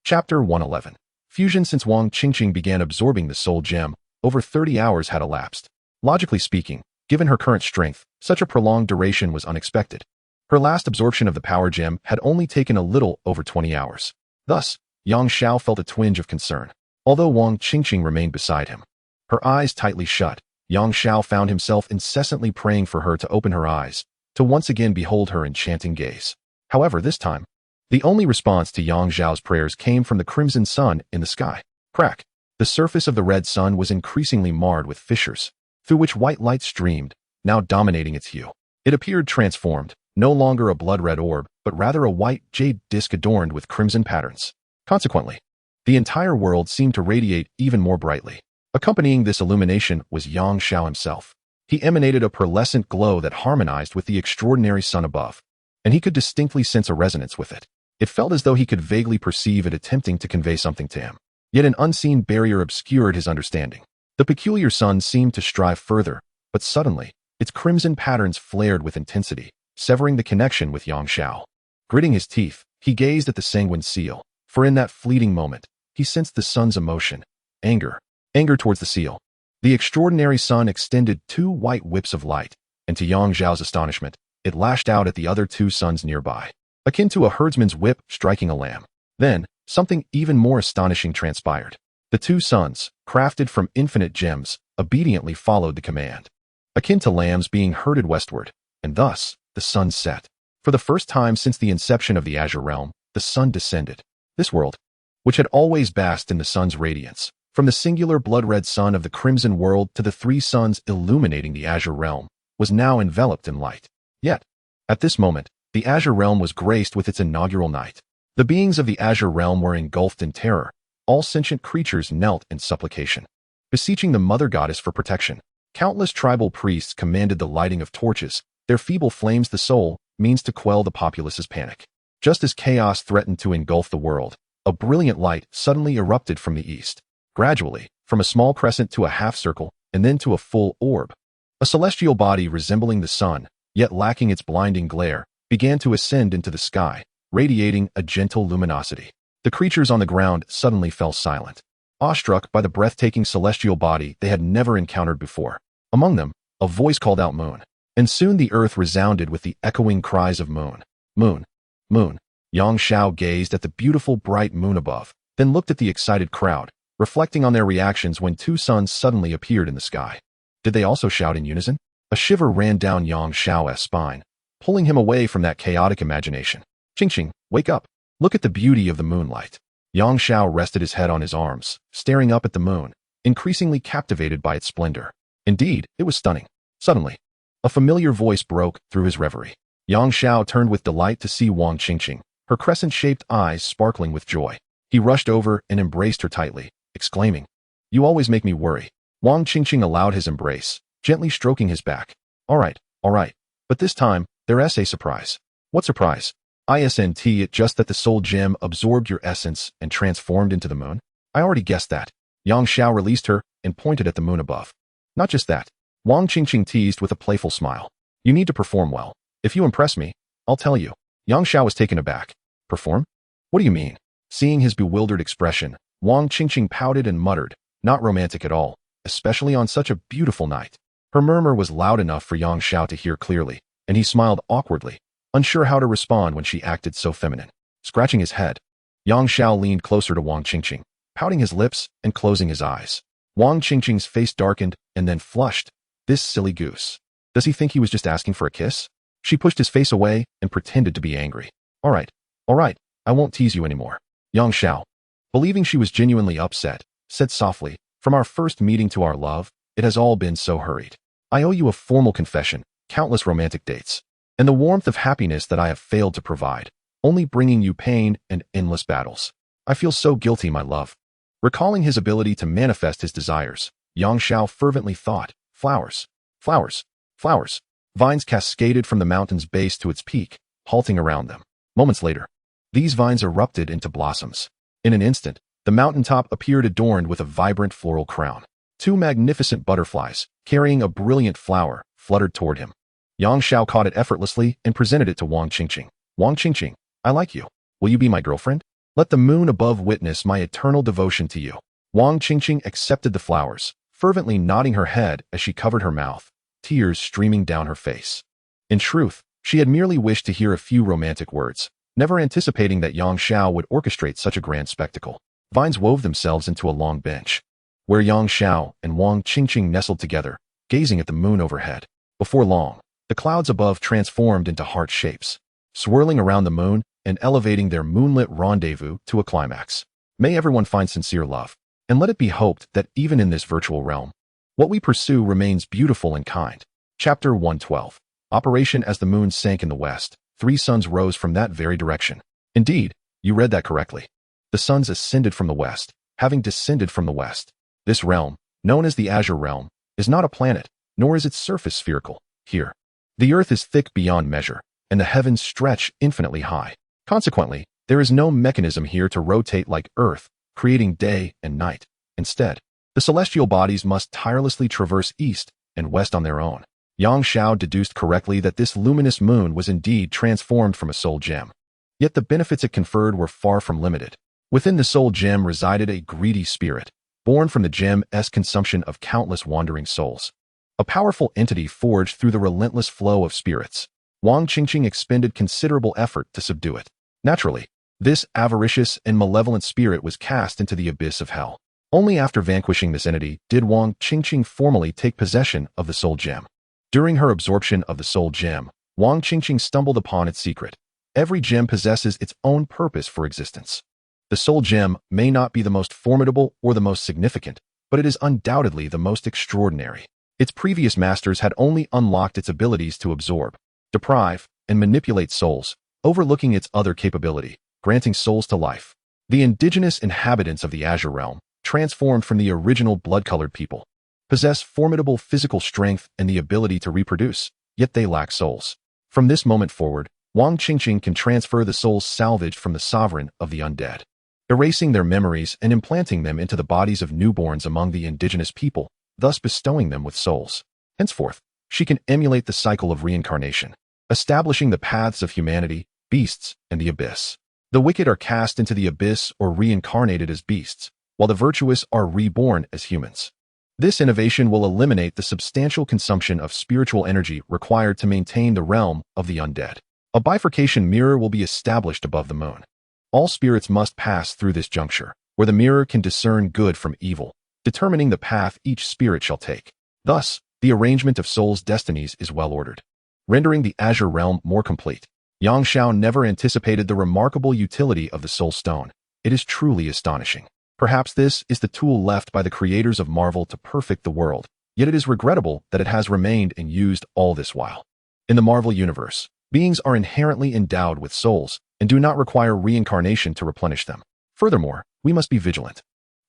Chapter 111. Fusion. Since Wang Qingqing began absorbing the soul gem, over 30 hours had elapsed. Logically speaking, given her current strength, such a prolonged duration was unexpected. Her last absorption of the power gem had only taken a little over 20 hours. Thus, Yang Xiao felt a twinge of concern, although Wang Qingqing remained beside him. Her eyes tightly shut, Yang Xiao found himself incessantly praying for her to open her eyes, to once again behold her enchanting gaze. However, this time, the only response to Yang Xiao's prayers came from the crimson sun in the sky. Crack. The surface of the red sun was increasingly marred with fissures, through which white light streamed, now dominating its hue. It appeared transformed, no longer a blood-red orb, but rather a white jade disk adorned with crimson patterns. Consequently, the entire world seemed to radiate even more brightly. Accompanying this illumination was Yang Xiao himself. He emanated a pearlescent glow that harmonized with the extraordinary sun above, and he could distinctly sense a resonance with it. It felt as though he could vaguely perceive it attempting to convey something to him. Yet an unseen barrier obscured his understanding. The peculiar sun seemed to strive further, but suddenly, its crimson patterns flared with intensity, severing the connection with Yang Xiao. Gritting his teeth, He gazed at the sanguine seal, for in that fleeting moment, he sensed the sun's emotion, anger towards the seal. The extraordinary sun extended 2 white whips of light, and to Yang Zhao's astonishment, it lashed out at the other 2 suns nearby, akin to a herdsman's whip striking a lamb. Then, something even more astonishing transpired. The 2 suns, crafted from infinite gems, obediently followed the command, akin to lambs being herded westward, and thus, the sun set. For the first time since the inception of the Azure Realm, the sun descended. This world, which had always basked in the sun's radiance, from the singular blood-red sun of the Crimson World to the 3 suns illuminating the Azure Realm, was now enveloped in light. Yet, at this moment, the Azure Realm was graced with its inaugural night. The beings of the Azure Realm were engulfed in terror. All sentient creatures knelt in supplication, beseeching the Mother Goddess for protection. Countless tribal priests commanded the lighting of torches, their feeble flames the sole means to quell the populace's panic. Just as chaos threatened to engulf the world, a brilliant light suddenly erupted from the east, gradually, from a small crescent to a half-circle, and then to a full orb. A celestial body resembling the sun, yet lacking its blinding glare, began to ascend into the sky, radiating a gentle luminosity. The creatures on the ground suddenly fell silent, awestruck by the breathtaking celestial body they had never encountered before. Among them, a voice called out "Moon," and soon the earth resounded with the echoing cries of "Moon! Moon! Moon!" Yang Zhao gazed at the beautiful bright moon above, then looked at the excited crowd, reflecting on their reactions when 2 suns suddenly appeared in the sky. Did they also shout in unison? A shiver ran down Yang Zhao's spine, pulling him away from that chaotic imagination. "Qingqing, wake up. Look at the beauty of the moonlight." Yang Zhao rested his head on his arms, staring up at the moon, increasingly captivated by its splendor. Indeed, it was stunning. Suddenly, a familiar voice broke through his reverie. Yang Zhao turned with delight to see Wang Qingqing, her crescent-shaped eyes sparkling with joy. He rushed over and embraced her tightly, exclaiming, "You always make me worry." Wang Qingqing allowed his embrace, gently stroking his back. All right, but this time, there's a surprise." "What surprise?" "Isn't it just that the soul gem absorbed your essence and transformed into the moon?" "I already guessed that." Yang Zhao released her and pointed at the moon above. "Not just that," Wang Qingqing teased with a playful smile. "You need to perform well. If you impress me, I'll tell you." Yang Zhao was taken aback. "Perform? What do you mean?" Seeing his bewildered expression, Wang Qingqing pouted and muttered, "Not romantic at all, especially on such a beautiful night." Her murmur was loud enough for Yang Zhao to hear clearly, and he smiled awkwardly, unsure how to respond when she acted so feminine. Scratching his head, Yang Zhao leaned closer to Wang Qingqing, pouting his lips and closing his eyes. Wang Qingqing's face darkened and then flushed. This silly goose. Does he think he was just asking for a kiss? She pushed his face away and pretended to be angry. All right, I won't tease you anymore." Yang Zhao, believing she was genuinely upset, said softly, "From our first meeting to our love, it has all been so hurried. I owe you a formal confession, countless romantic dates, and the warmth of happiness that I have failed to provide, only bringing you pain and endless battles. I feel so guilty, my love." Recalling his ability to manifest his desires, Yang Zhao fervently thought, "Flowers, flowers, flowers." Vines cascaded from the mountain's base to its peak, halting around them. Moments later, these vines erupted into blossoms. In an instant, the mountaintop appeared adorned with a vibrant floral crown. 2 magnificent butterflies, carrying a brilliant flower, fluttered toward him. Yang Zhao caught it effortlessly and presented it to Wang Qingqing. "Wang Qingqing, I like you. Will you be my girlfriend? Let the moon above witness my eternal devotion to you." Wang Qingqing accepted the flowers, fervently nodding her head as she covered her mouth, tears streaming down her face. In truth, she had merely wished to hear a few romantic words, never anticipating that Yang Zhao would orchestrate such a grand spectacle. Vines wove themselves into a long bench, where Yang Zhao and Wang Qingqing nestled together, gazing at the moon overhead. Before long, the clouds above transformed into heart shapes, swirling around the moon and elevating their moonlit rendezvous to a climax. May everyone find sincere love, and let it be hoped that even in this virtual realm, what we pursue remains beautiful and kind. Chapter 112. Operation. As the moon sank in the west, 3 suns rose from that very direction. Indeed, you read that correctly. The suns ascended from the west, having descended from the west. This realm, known as the Azure Realm, is not a planet, nor is its surface spherical. Here, the earth is thick beyond measure, and the heavens stretch infinitely high. Consequently, there is no mechanism here to rotate like Earth, creating day and night. Instead, the celestial bodies must tirelessly traverse east and west on their own. Yang Zhao deduced correctly that this luminous moon was indeed transformed from a soul gem. Yet the benefits it conferred were far from limited. Within the soul gem resided a greedy spirit, born from the gem's consumption of countless wandering souls. A powerful entity forged through the relentless flow of spirits. Wang Qingqing expended considerable effort to subdue it. Naturally, this avaricious and malevolent spirit was cast into the abyss of hell. Only after vanquishing this entity did Wang Qingqing formally take possession of the soul gem. During her absorption of the soul gem, Wang Qingqing stumbled upon its secret. Every gem possesses its own purpose for existence. The soul gem may not be the most formidable or the most significant, but it is undoubtedly the most extraordinary. Its previous masters had only unlocked its abilities to absorb, deprive, and manipulate souls, overlooking its other capability, granting souls to life. The indigenous inhabitants of the Azure Realm, transformed from the original blood-colored people, possess formidable physical strength and the ability to reproduce, yet they lack souls. From this moment forward, Wang Qingqing can transfer the souls salvaged from the sovereign of the undead, erasing their memories and implanting them into the bodies of newborns among the indigenous people, thus bestowing them with souls. Henceforth, she can emulate the cycle of reincarnation, establishing the paths of humanity, beasts, and the abyss. The wicked are cast into the abyss or reincarnated as beasts, while the virtuous are reborn as humans. This innovation will eliminate the substantial consumption of spiritual energy required to maintain the realm of the undead. A bifurcation mirror will be established above the moon. All spirits must pass through this juncture, where the mirror can discern good from evil, determining the path each spirit shall take. Thus, the arrangement of souls' destinies is well ordered, rendering the Azure Realm more complete. Yang Xiao never anticipated the remarkable utility of the Soul Stone. It is truly astonishing. Perhaps this is the tool left by the creators of Marvel to perfect the world, yet it is regrettable that it has remained and used all this while. In the Marvel Universe, beings are inherently endowed with souls and do not require reincarnation to replenish them. Furthermore, we must be vigilant.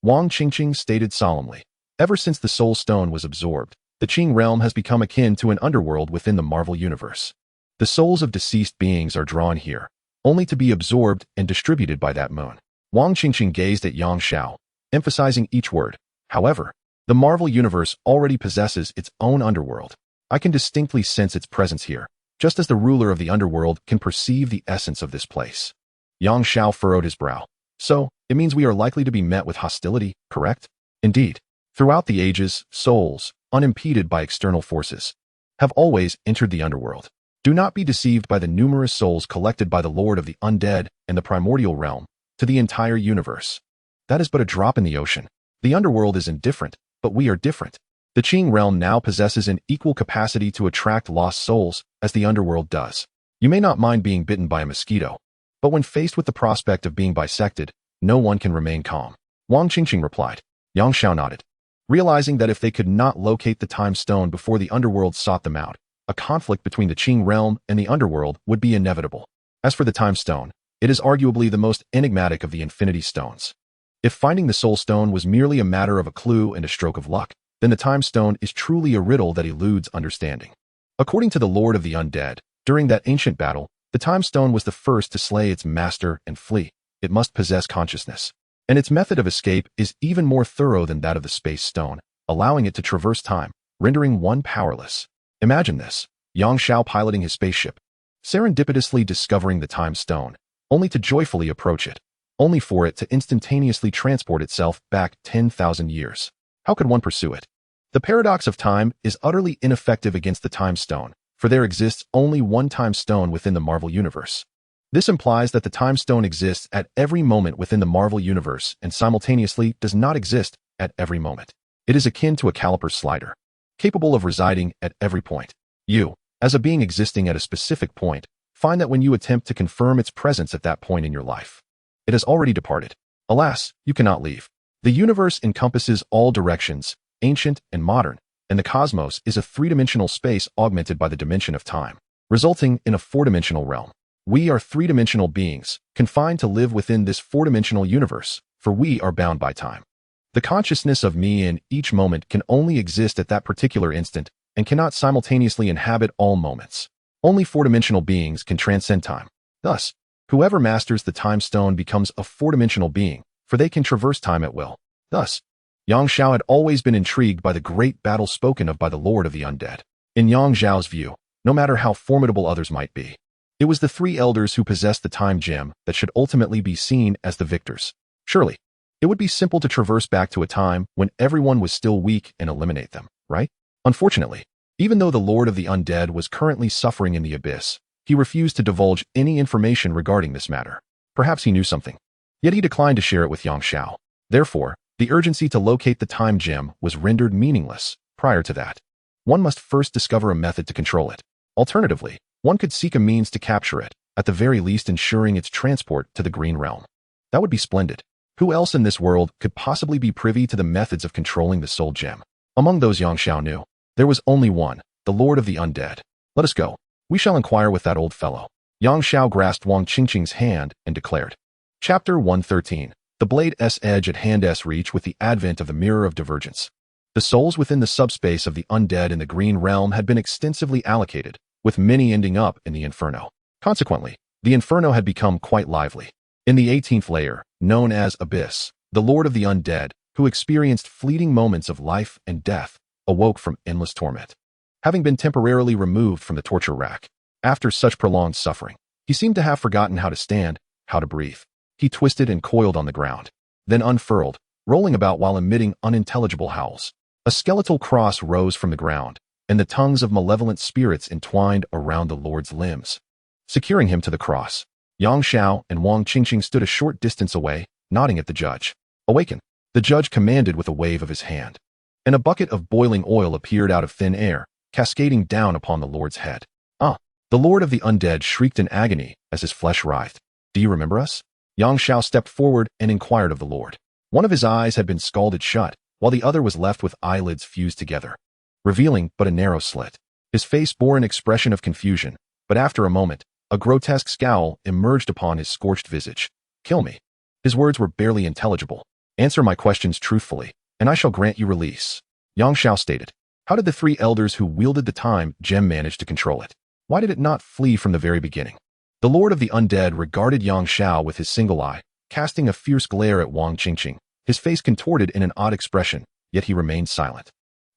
Wang Qingqing stated solemnly, ever since the Soul Stone was absorbed, the Qing realm has become akin to an underworld within the Marvel Universe. The souls of deceased beings are drawn here, only to be absorbed and distributed by that moon. Wang Qingqing gazed at Yang Xiao, emphasizing each word. However, the Marvel Universe already possesses its own underworld. I can distinctly sense its presence here, just as the ruler of the underworld can perceive the essence of this place. Yang Xiao furrowed his brow. So, it means we are likely to be met with hostility, correct? Indeed. Throughout the ages, souls, unimpeded by external forces, have always entered the underworld. Do not be deceived by the numerous souls collected by the Lord of the Undead and the Primordial Realm to the entire universe. That is but a drop in the ocean. The underworld is indifferent, but we are different. The Qing realm now possesses an equal capacity to attract lost souls as the underworld does. You may not mind being bitten by a mosquito, but when faced with the prospect of being bisected, no one can remain calm. Wang Qingqing replied. Yang Xiao nodded, realizing that if they could not locate the time stone before the underworld sought them out, a conflict between the Qing realm and the underworld would be inevitable. As for the time stone, it is arguably the most enigmatic of the infinity stones. If finding the soul stone was merely a matter of a clue and a stroke of luck, then the time stone is truly a riddle that eludes understanding. According to the Lord of the Undead, during that ancient battle, the time stone was the first to slay its master and flee. It must possess consciousness, and its method of escape is even more thorough than that of the space stone, allowing it to traverse time, rendering one powerless. Imagine this, Yang Xiao piloting his spaceship, serendipitously discovering the time stone, only to joyfully approach it, only for it to instantaneously transport itself back 10,000 years. How could one pursue it? The paradox of time is utterly ineffective against the time stone, for there exists only one time stone within the Marvel Universe. This implies that the time stone exists at every moment within the Marvel Universe and simultaneously does not exist at every moment. It is akin to a caliper slider, capable of residing at every point. You, as a being existing at a specific point, find that when you attempt to confirm its presence at that point in your life, it has already departed. Alas, you cannot leave. The universe encompasses all directions, ancient and modern, and the cosmos is a three-dimensional space augmented by the dimension of time, resulting in a four-dimensional realm. We are three-dimensional beings, confined to live within this four-dimensional universe, for we are bound by time. The consciousness of me in each moment can only exist at that particular instant and cannot simultaneously inhabit all moments. Only four-dimensional beings can transcend time. Thus, whoever masters the time stone becomes a four-dimensional being, for they can traverse time at will. Thus, Yang Xiao had always been intrigued by the great battle spoken of by the Lord of the Undead. In Yang Xiao's view, no matter how formidable others might be, It was the three elders who possessed the time gem that should ultimately be seen as the victors. Surely, it would be simple to traverse back to a time when everyone was still weak and eliminate them, right? Unfortunately, even though the Lord of the Undead was currently suffering in the abyss, he refused to divulge any information regarding this matter. Perhaps he knew something. Yet he declined to share it with Yang Xiao. Therefore, the urgency to locate the time gem was rendered meaningless. Prior to that, one must first discover a method to control it. Alternatively, one could seek a means to capture it, at the very least ensuring its transport to the Green Realm. That would be splendid. Who else in this world could possibly be privy to the methods of controlling the soul gem? Among those Yang Xiao knew, there was only one, the Lord of the Undead. Let us go. We shall inquire with that old fellow. Yang Xiao grasped Wang Qingqing's hand and declared. Chapter 113. The Blade's Edge at Hand's Reach with the advent of the Mirror of Divergence. The souls within the subspace of the undead in the Green Realm had been extensively allocated, with many ending up in the Inferno. Consequently, the Inferno had become quite lively. In the 18th layer, known as Abyss, the Lord of the Undead, who experienced fleeting moments of life and death, awoke from endless torment. Having been temporarily removed from the torture rack, after such prolonged suffering, he seemed to have forgotten how to stand, how to breathe. He twisted and coiled on the ground, then unfurled, rolling about while emitting unintelligible howls. A skeletal cross rose from the ground, and the tongues of malevolent spirits entwined around the Lord's limbs. Securing him to the cross, Yang Xiao and Wang Qingqing stood a short distance away, nodding at the judge. Awaken, the judge commanded with a wave of his hand. And a bucket of boiling oil appeared out of thin air, cascading down upon the Lord's head. Ah! The Lord of the Undead shrieked in agony as his flesh writhed. Do you remember us? Yang Xiao stepped forward and inquired of the Lord. One of his eyes had been scalded shut, while the other was left with eyelids fused together, revealing but a narrow slit. His face bore an expression of confusion, but after a moment, a grotesque scowl emerged upon his scorched visage. Kill me. His words were barely intelligible. Answer my questions truthfully, and I shall grant you release. Yang Xiao stated. How did the three elders who wielded the time gem manage to control it? Why did it not flee from the very beginning? The Lord of the Undead regarded Yang Xiao with his single eye, casting a fierce glare at Wang Qingqing. His face contorted in an odd expression, yet he remained silent.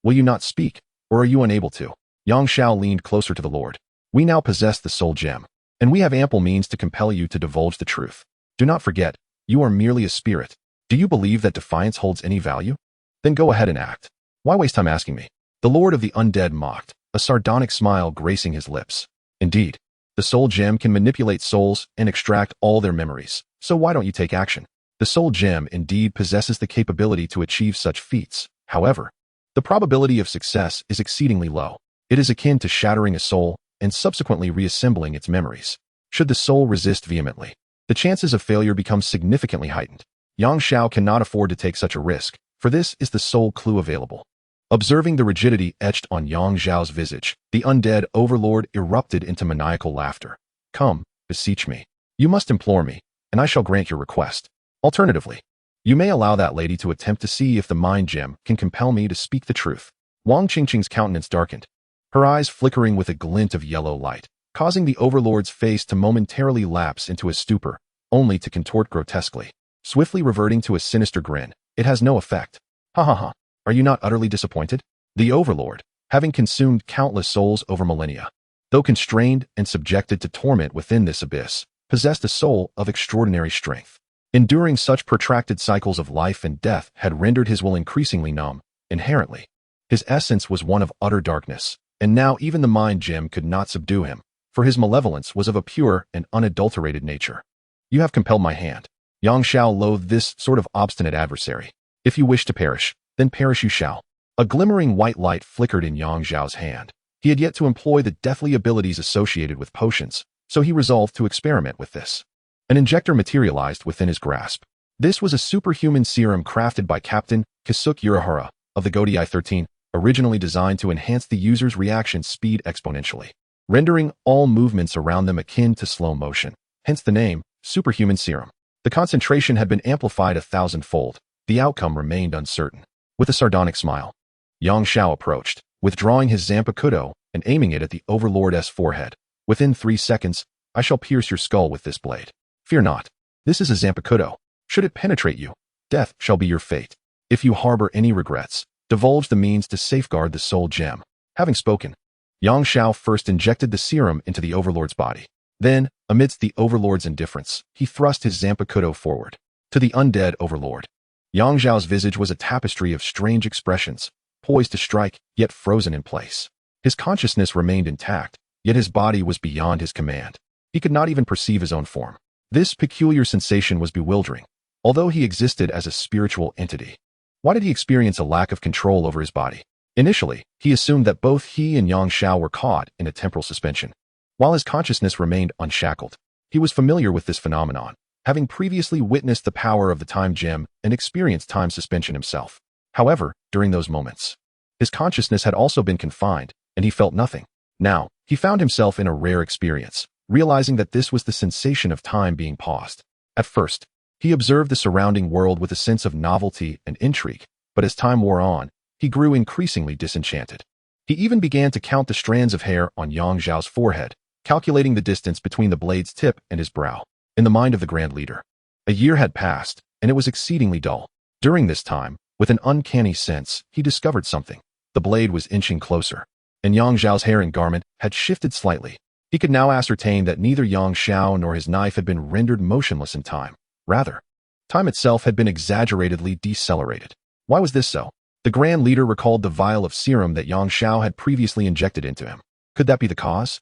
Will you not speak, or are you unable to? Yang Xiao leaned closer to the Lord. We now possess the soul gem, and we have ample means to compel you to divulge the truth. Do not forget, you are merely a spirit. Do you believe that defiance holds any value? Then go ahead and act. Why waste time asking me? The Lord of the Undead mocked, a sardonic smile gracing his lips. Indeed, the soul gem can manipulate souls and extract all their memories, so why don't you take action? The soul gem indeed possesses the capability to achieve such feats. However, the probability of success is exceedingly low. It is akin to shattering a soul and subsequently reassembling its memories. Should the soul resist vehemently, the chances of failure become significantly heightened. Yang Xiao cannot afford to take such a risk, for this is the sole clue available. Observing the rigidity etched on Yang Xiao's visage, the undead overlord erupted into maniacal laughter. Come, beseech me. You must implore me, and I shall grant your request. Alternatively, you may allow that lady to attempt to see if the mind gem can compel me to speak the truth. Wang Qingqing's countenance darkened, her eyes flickering with a glint of yellow light, causing the overlord's face to momentarily lapse into a stupor, only to contort grotesquely. Swiftly reverting to a sinister grin, it has no effect. Ha ha ha. Are you not utterly disappointed? The overlord, having consumed countless souls over millennia, though constrained and subjected to torment within this abyss, possessed a soul of extraordinary strength. Enduring such protracted cycles of life and death had rendered his will increasingly numb. Inherently, his essence was one of utter darkness, and now even the mind gem could not subdue him, for his malevolence was of a pure and unadulterated nature. You have compelled my hand. Yang Xiao loathed this sort of obstinate adversary. If you wish to perish, then perish you shall. A glimmering white light flickered in Yang Xiao's hand. He had yet to employ the deathly abilities associated with potions, so he resolved to experiment with this. An injector materialized within his grasp. This was a superhuman serum crafted by Captain Kisuke Urahara of the Godai 13, originally designed to enhance the user's reaction speed exponentially, rendering all movements around them akin to slow motion, hence the name, superhuman serum. The concentration had been amplified 1,000-fold. The outcome remained uncertain. With a sardonic smile, Yang Xiao approached, withdrawing his Zanpakutō and aiming it at the overlord's forehead. Within 3 seconds, I shall pierce your skull with this blade. Fear not. This is a Zanpakutō. Should it penetrate you, death shall be your fate. If you harbor any regrets, divulge the means to safeguard the soul gem. Having spoken, Yang Xiao first injected the serum into the overlord's body. Then, amidst the overlord's indifference, he thrust his Zanpakutō forward. To the undead overlord. Yang Zhao's visage was a tapestry of strange expressions, poised to strike, yet frozen in place. His consciousness remained intact, yet his body was beyond his command. He could not even perceive his own form. This peculiar sensation was bewildering, although he existed as a spiritual entity. Why did he experience a lack of control over his body? Initially, he assumed that both he and Yang Zhao were caught in a temporal suspension. While his consciousness remained unshackled, he was familiar with this phenomenon, having previously witnessed the power of the time gem and experienced time suspension himself. However, during those moments, his consciousness had also been confined, and he felt nothing. Now, he found himself in a rare experience, realizing that this was the sensation of time being paused. At first, he observed the surrounding world with a sense of novelty and intrigue, but as time wore on, he grew increasingly disenchanted. He even began to count the strands of hair on Yang Zhao's forehead, calculating the distance between the blade's tip and his brow. In the mind of the Grand Leader, a year had passed, and it was exceedingly dull. During this time, with an uncanny sense, he discovered something. The blade was inching closer, and Yang Zhao's hair and garment had shifted slightly. He could now ascertain that neither Yang Zhao nor his knife had been rendered motionless in time. Rather, time itself had been exaggeratedly decelerated. Why was this so? The Grand Leader recalled the vial of serum that Yang Zhao had previously injected into him. Could that be the cause?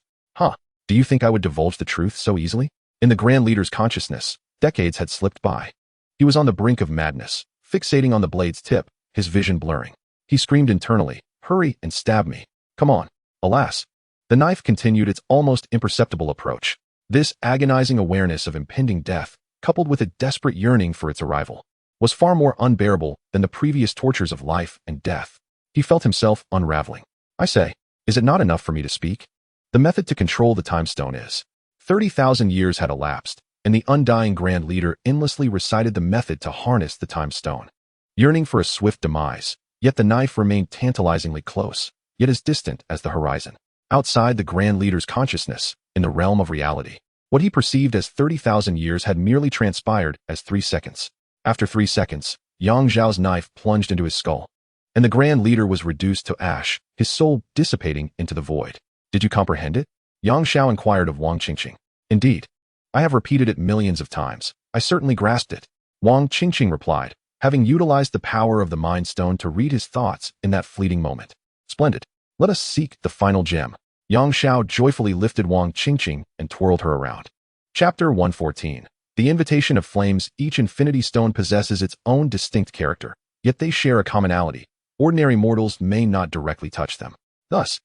Do you think I would divulge the truth so easily? In the Grand Leader's consciousness, decades had slipped by. He was on the brink of madness, fixating on the blade's tip, his vision blurring. He screamed internally, "Hurry and stab me. Come on." Alas, the knife continued its almost imperceptible approach. This agonizing awareness of impending death, coupled with a desperate yearning for its arrival, was far more unbearable than the previous tortures of life and death. He felt himself unraveling. I say, is it not enough for me to speak? The method to control the time stone is. 30,000 years had elapsed, and the undying Grand Leader endlessly recited the method to harness the time stone. Yearning for a swift demise, yet the knife remained tantalizingly close, yet as distant as the horizon. Outside the Grand Leader's consciousness, in the realm of reality, what he perceived as 30,000 years had merely transpired as 3 seconds. After 3 seconds, Yang Zhao's knife plunged into his skull, and the Grand Leader was reduced to ash, his soul dissipating into the void. Did you comprehend it? Yang Zhao inquired of Wang Qingqing. Indeed. I have repeated it millions of times. I certainly grasped it. Wang Qingqing replied, having utilized the power of the Mind Stone to read his thoughts in that fleeting moment. Splendid. Let us seek the final gem. Yang Zhao joyfully lifted Wang Qingqing and twirled her around. Chapter 114. The Invitation of Flames. Each Infinity Stone possesses its own distinct character, yet they share a commonality. Ordinary mortals may not directly touch them. Thus,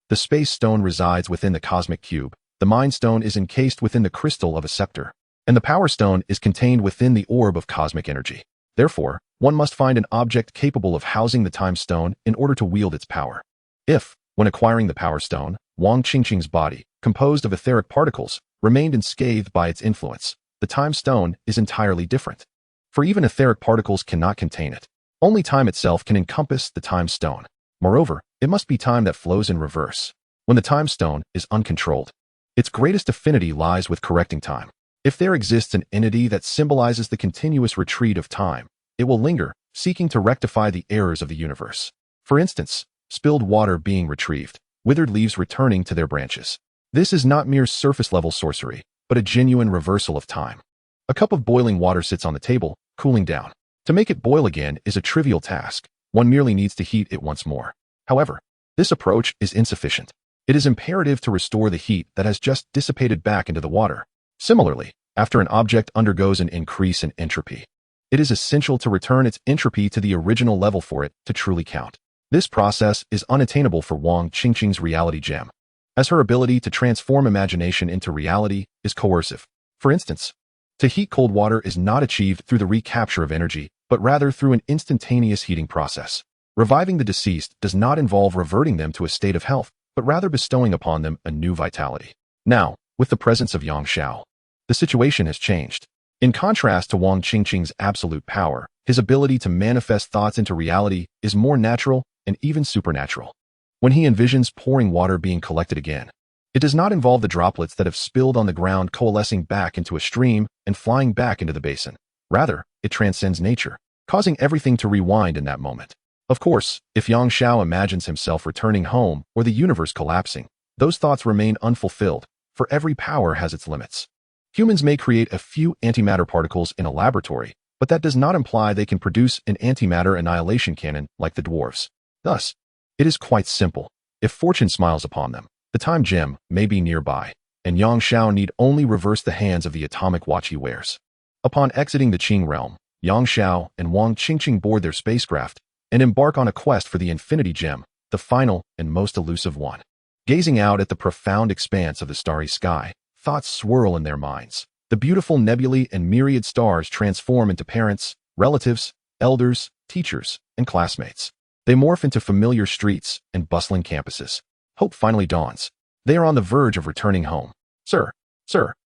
the Space Stone resides within the Cosmic Cube, the Mind Stone is encased within the crystal of a scepter, and the Power Stone is contained within the orb of cosmic energy. Therefore, one must find an object capable of housing the Time Stone in order to wield its power. If, when acquiring the Power Stone, Wang Qingqing's body, composed of etheric particles, remained unscathed by its influence, the Time Stone is entirely different. For even etheric particles cannot contain it. Only time itself can encompass the Time Stone. Moreover, it must be time that flows in reverse. When the Time Stone is uncontrolled, its greatest affinity lies with correcting time. If there exists an entity that symbolizes the continuous retreat of time, it will linger, seeking to rectify the errors of the universe. For instance, spilled water being retrieved, withered leaves returning to their branches. This is not mere surface-level sorcery, but a genuine reversal of time. A cup of boiling water sits on the table, cooling down. To make it boil again is a trivial task. One merely needs to heat it once more. However, this approach is insufficient. It is imperative to restore the heat that has just dissipated back into the water. Similarly, after an object undergoes an increase in entropy, it is essential to return its entropy to the original level for it to truly count. This process is unattainable for Wang Qingqing's reality gem, as her ability to transform imagination into reality is coercive. For instance, to heat cold water is not achieved through the recapture of energy, but rather through an instantaneous heating process. Reviving the deceased does not involve reverting them to a state of health, but rather bestowing upon them a new vitality. Now, with the presence of Yang Zhao, the situation has changed. In contrast to Wang Qingqing's absolute power, his ability to manifest thoughts into reality is more natural and even supernatural. When he envisions pouring water being collected again, it does not involve the droplets that have spilled on the ground coalescing back into a stream and flying back into the basin. Rather, it transcends nature, causing everything to rewind in that moment. Of course, if Yang Zhao imagines himself returning home or the universe collapsing, those thoughts remain unfulfilled, for every power has its limits. Humans may create a few antimatter particles in a laboratory, but that does not imply they can produce an antimatter annihilation cannon like the dwarves. Thus, it is quite simple. If fortune smiles upon them, the time gem may be nearby, and Yang Xiao need only reverse the hands of the atomic watch he wears. Upon exiting the Qing realm, Yang Xiao and Wang Qingqing board their spacecraft and embark on a quest for the Infinity Gem, the final and most elusive one. Gazing out at the profound expanse of the starry sky, thoughts swirl in their minds. The beautiful nebulae and myriad stars transform into parents, relatives, elders, teachers, and classmates. They morph into familiar streets and bustling campuses. Hope finally dawns. They are on the verge of returning home. Sir,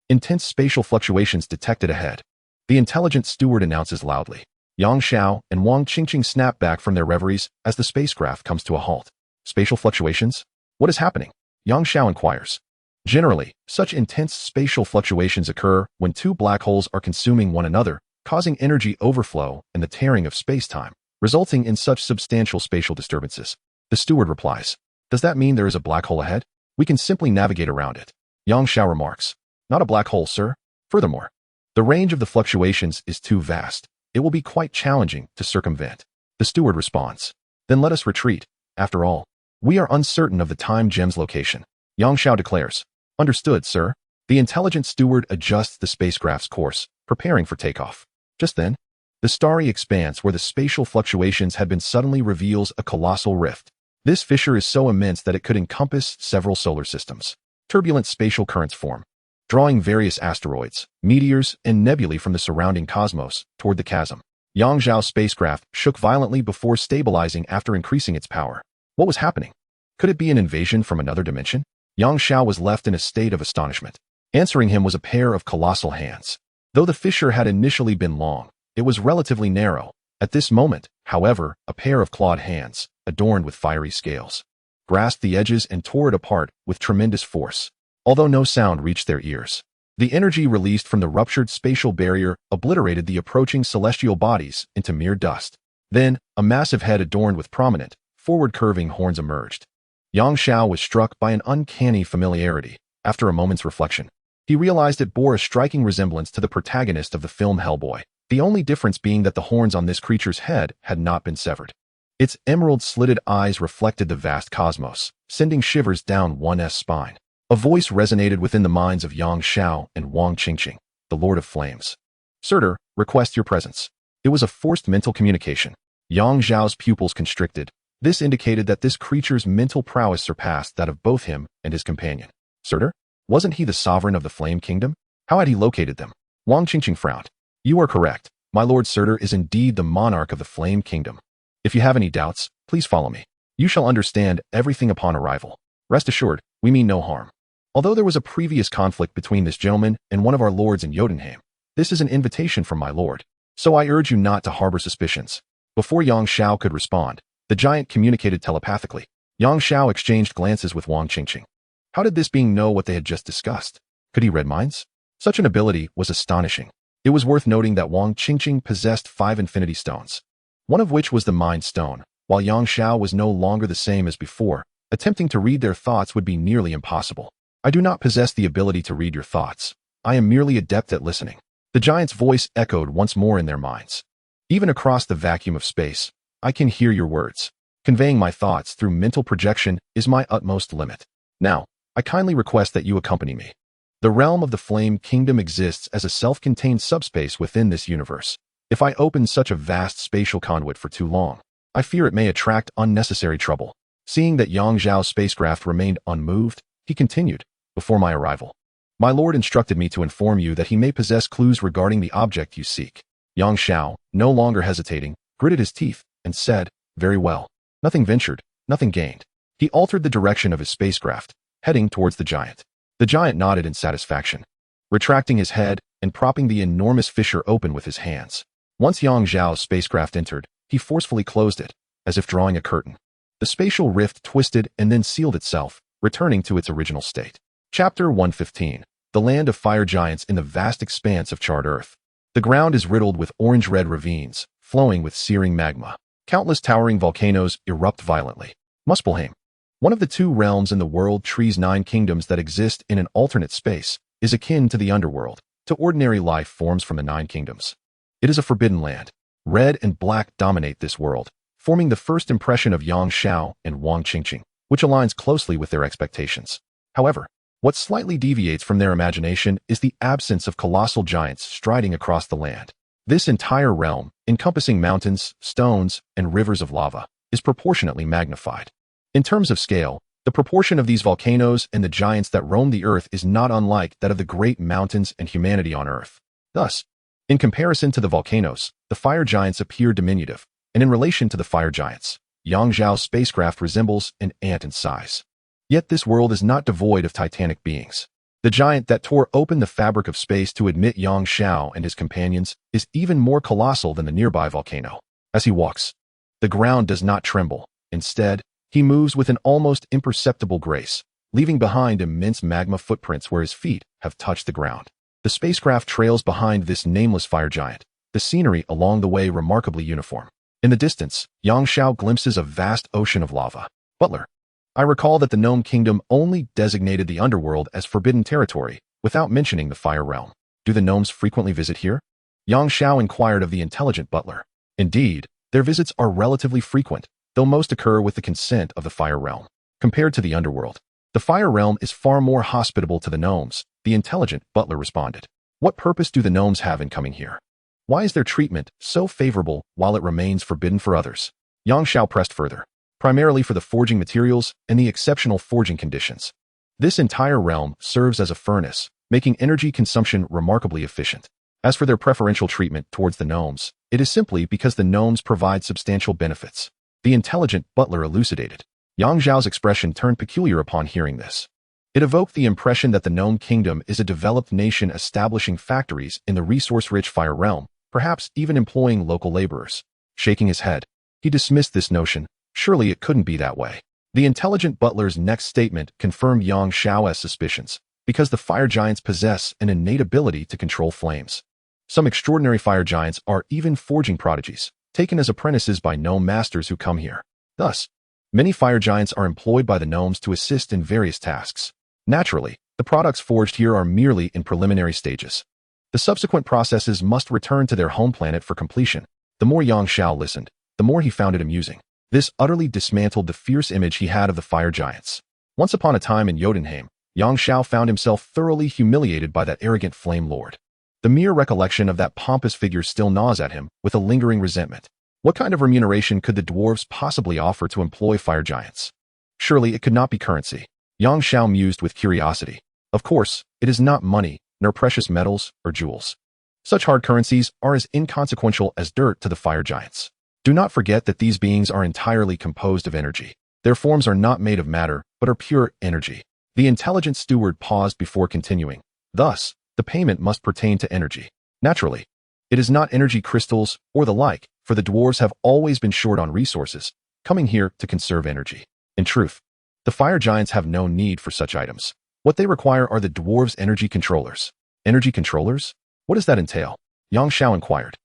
intense spatial fluctuations detected ahead. The intelligent steward announces loudly. Yang Xiao and Wang Qingqing snap back from their reveries as the spacecraft comes to a halt. Spatial fluctuations? What is happening? Yang Xiao inquires. Generally, such intense spatial fluctuations occur when two black holes are consuming one another, causing energy overflow and the tearing of space-time, resulting in such substantial spatial disturbances. The steward replies. Does that mean there is a black hole ahead? We can simply navigate around it. Yang Xiao remarks. Not a black hole, sir. Furthermore, the range of the fluctuations is too vast. It will be quite challenging to circumvent. The steward responds. Then let us retreat. After all, we are uncertain of the time gem's location. Yang Xiao declares. Understood, sir. The intelligent steward adjusts the spacecraft's course, preparing for takeoff. Just then, the starry expanse where the spatial fluctuations had been suddenly reveals a colossal rift. This fissure is so immense that it could encompass several solar systems. Turbulent spatial currents form, drawing various asteroids, meteors, and nebulae from the surrounding cosmos toward the chasm. Yang Xiao's spacecraft shook violently before stabilizing after increasing its power. What was happening? Could it be an invasion from another dimension? Yang Xiao was left in a state of astonishment. Answering him was a pair of colossal hands. Though the fissure had initially been long, it was relatively narrow. At this moment, however, a pair of clawed hands, adorned with fiery scales, grasped the edges and tore it apart with tremendous force. Although no sound reached their ears, the energy released from the ruptured spatial barrier obliterated the approaching celestial bodies into mere dust. Then, a massive head adorned with prominent, forward-curving horns emerged. Yang Xiao was struck by an uncanny familiarity. After a moment's reflection, he realized it bore a striking resemblance to the protagonist of the film Hellboy, the only difference being that the horns on this creature's head had not been severed. Its emerald-slitted eyes reflected the vast cosmos, sending shivers down one's spine. A voice resonated within the minds of Yang Xiao and Wang Qingqing, the Lord of Flames. Sir, request your presence. It was a forced mental communication. Yang Xiao's pupils constricted. This indicated that this creature's mental prowess surpassed that of both him and his companion. Sir, wasn't he the sovereign of the Flame Kingdom? How had he located them? Wang Qingqing frowned. You are correct. My Lord Surtur is indeed the monarch of the Flame Kingdom. If you have any doubts, please follow me. You shall understand everything upon arrival. Rest assured, we mean no harm. Although there was a previous conflict between this gentleman and one of our lords in Jotunheim, this is an invitation from my lord. So I urge you not to harbor suspicions. Before Yang Xiao could respond, the giant communicated telepathically. Yang Xiao exchanged glances with Wang Qingqing. How did this being know what they had just discussed? Could he read minds? Such an ability was astonishing. It was worth noting that Wang Qingqing possessed 5 infinity stones, one of which was the Mind Stone. While Yang Xiao was no longer the same as before, attempting to read their thoughts would be nearly impossible. I do not possess the ability to read your thoughts. I am merely adept at listening. The giant's voice echoed once more in their minds. Even across the vacuum of space, I can hear your words. Conveying my thoughts through mental projection is my utmost limit. Now, I kindly request that you accompany me. The realm of the Flame Kingdom exists as a self-contained subspace within this universe. If I open such a vast spatial conduit for too long, I fear it may attract unnecessary trouble. Seeing that Yang Xiao's spacecraft remained unmoved, he continued, before my arrival, my lord instructed me to inform you that he may possess clues regarding the object you seek. Yang Xiao, no longer hesitating, gritted his teeth and said, very well. Nothing ventured, nothing gained. He altered the direction of his spacecraft, heading towards the giant. The giant nodded in satisfaction, retracting his head and propping the enormous fissure open with his hands. Once Yang Xiao's spacecraft entered, he forcefully closed it, as if drawing a curtain. The spatial rift twisted and then sealed itself, returning to its original state. Chapter 115. The Land of Fire Giants in the Vast Expanse of Charred Earth. The ground is riddled with orange-red ravines, flowing with searing magma. Countless towering volcanoes erupt violently. Muspelheim, One of the two realms in the world tree's 9 kingdoms that exist in an alternate space is akin to the underworld, to ordinary life forms from the 9 kingdoms. It is a forbidden land. Red and black dominate this world, forming the first impression of Yang Xiao and Wang Qingqing, which aligns closely with their expectations. However, what slightly deviates from their imagination is the absence of colossal giants striding across the land. This entire realm, encompassing mountains, stones, and rivers of lava, is proportionately magnified. In terms of scale, the proportion of these volcanoes and the giants that roam the earth is not unlike that of the great mountains and humanity on earth. Thus, in comparison to the volcanoes, the fire giants appear diminutive, and in relation to the fire giants, Yang Xiao's spacecraft resembles an ant in size. Yet this world is not devoid of titanic beings. The giant that tore open the fabric of space to admit Yang Xiao and his companions is even more colossal than the nearby volcano. As he walks, the ground does not tremble. Instead, he moves with an almost imperceptible grace, leaving behind immense magma footprints where his feet have touched the ground. The spacecraft trails behind this nameless fire giant, the scenery along the way remarkably uniform. In the distance, Yang Xiao glimpses a vast ocean of lava. Butler, I recall that the Gnome Kingdom only designated the underworld as forbidden territory, without mentioning the fire realm. Do the gnomes frequently visit here? Yang Xiao inquired of the intelligent butler. Indeed, their visits are relatively frequent, though most occur with the consent of the fire realm. Compared to the underworld, the fire realm is far more hospitable to the gnomes, the intelligent butler responded. What purpose do the gnomes have in coming here? Why is their treatment so favorable while it remains forbidden for others? Yang Xiao pressed further. Primarily for the forging materials and the exceptional forging conditions. This entire realm serves as a furnace, making energy consumption remarkably efficient. As for their preferential treatment towards the gnomes, it is simply because the gnomes provide substantial benefits. The intelligent butler elucidated. Yang Xiao's expression turned peculiar upon hearing this. It evoked the impression that the Gnome Kingdom is a developed nation establishing factories in the resource-rich fire realm, perhaps even employing local laborers. Shaking his head, he dismissed this notion. Surely it couldn't be that way. The intelligent butler's next statement confirmed Yang Xiao's suspicions, because the fire giants possess an innate ability to control flames. Some extraordinary fire giants are even forging prodigies, taken as apprentices by gnome masters who come here. Thus, many fire giants are employed by the gnomes to assist in various tasks. Naturally, the products forged here are merely in preliminary stages. The subsequent processes must return to their home planet for completion. The more Yang Xiao listened, the more he found it amusing. This utterly dismantled the fierce image he had of the fire giants. Once upon a time in Jotunheim, Yang Xiao found himself thoroughly humiliated by that arrogant flame lord. The mere recollection of that pompous figure still gnaws at him with a lingering resentment. What kind of remuneration could the dwarves possibly offer to employ fire giants? Surely it could not be currency. Yang Xiao mused with curiosity. Of course, it is not money, nor precious metals or jewels. Such hard currencies are as inconsequential as dirt to the fire giants. Do not forget that these beings are entirely composed of energy. Their forms are not made of matter, but are pure energy. The intelligent steward paused before continuing. Thus, the payment must pertain to energy. Naturally, it is not energy crystals or the like, for the dwarves have always been short on resources, coming here to conserve energy. In truth, the fire giants have no need for such items. What they require are the dwarves' energy controllers. Energy controllers? What does that entail? Yang Xiao inquired.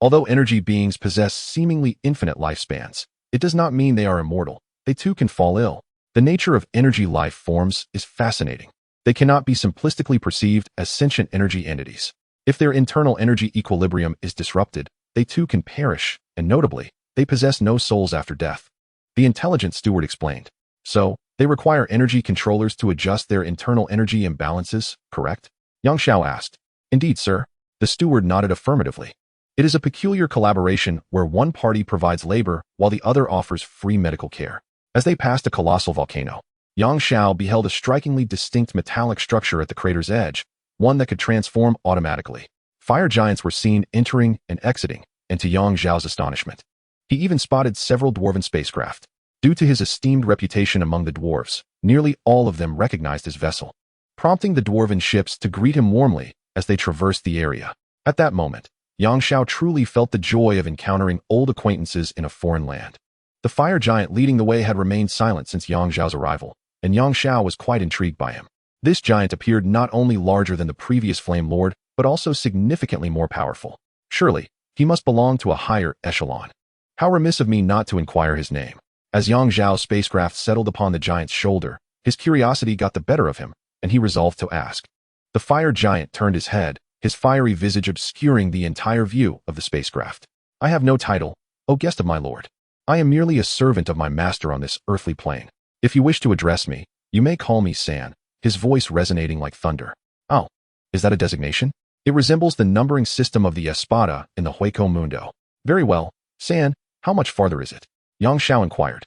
Although energy beings possess seemingly infinite lifespans, it does not mean they are immortal. They too can fall ill. The nature of energy life forms is fascinating. They cannot be simplistically perceived as sentient energy entities. If their internal energy equilibrium is disrupted, they too can perish, and notably, they possess no souls after death. The intelligent steward explained. So, they require energy controllers to adjust their internal energy imbalances, correct? Yang Xiao asked. Indeed, sir. The steward nodded affirmatively. It is a peculiar collaboration where one party provides labor while the other offers free medical care. As they passed a colossal volcano, Yang Xiao beheld a strikingly distinct metallic structure at the crater's edge, one that could transform automatically. Fire giants were seen entering and exiting, and to Yang Xiao's astonishment, he even spotted several dwarven spacecraft. Due to his esteemed reputation among the dwarves, nearly all of them recognized his vessel, prompting the dwarven ships to greet him warmly as they traversed the area. At that moment, Yang Xiao truly felt the joy of encountering old acquaintances in a foreign land. The fire giant leading the way had remained silent since Yang Xiao's arrival, and Yang Xiao was quite intrigued by him. This giant appeared not only larger than the previous Flame Lord, but also significantly more powerful. Surely, he must belong to a higher echelon. How remiss of me not to inquire his name. As Yang Zhao's spacecraft settled upon the giant's shoulder, his curiosity got the better of him, and he resolved to ask. The fire giant turned his head, his fiery visage obscuring the entire view of the spacecraft. I have no title, O guest of my lord. I am merely a servant of my master on this earthly plane. If you wish to address me, you may call me San, his voice resonating like thunder. Oh, is that a designation? It resembles the numbering system of the Espada in the Hueco Mundo. Very well, San, how much farther is it? Yang Xiao inquired.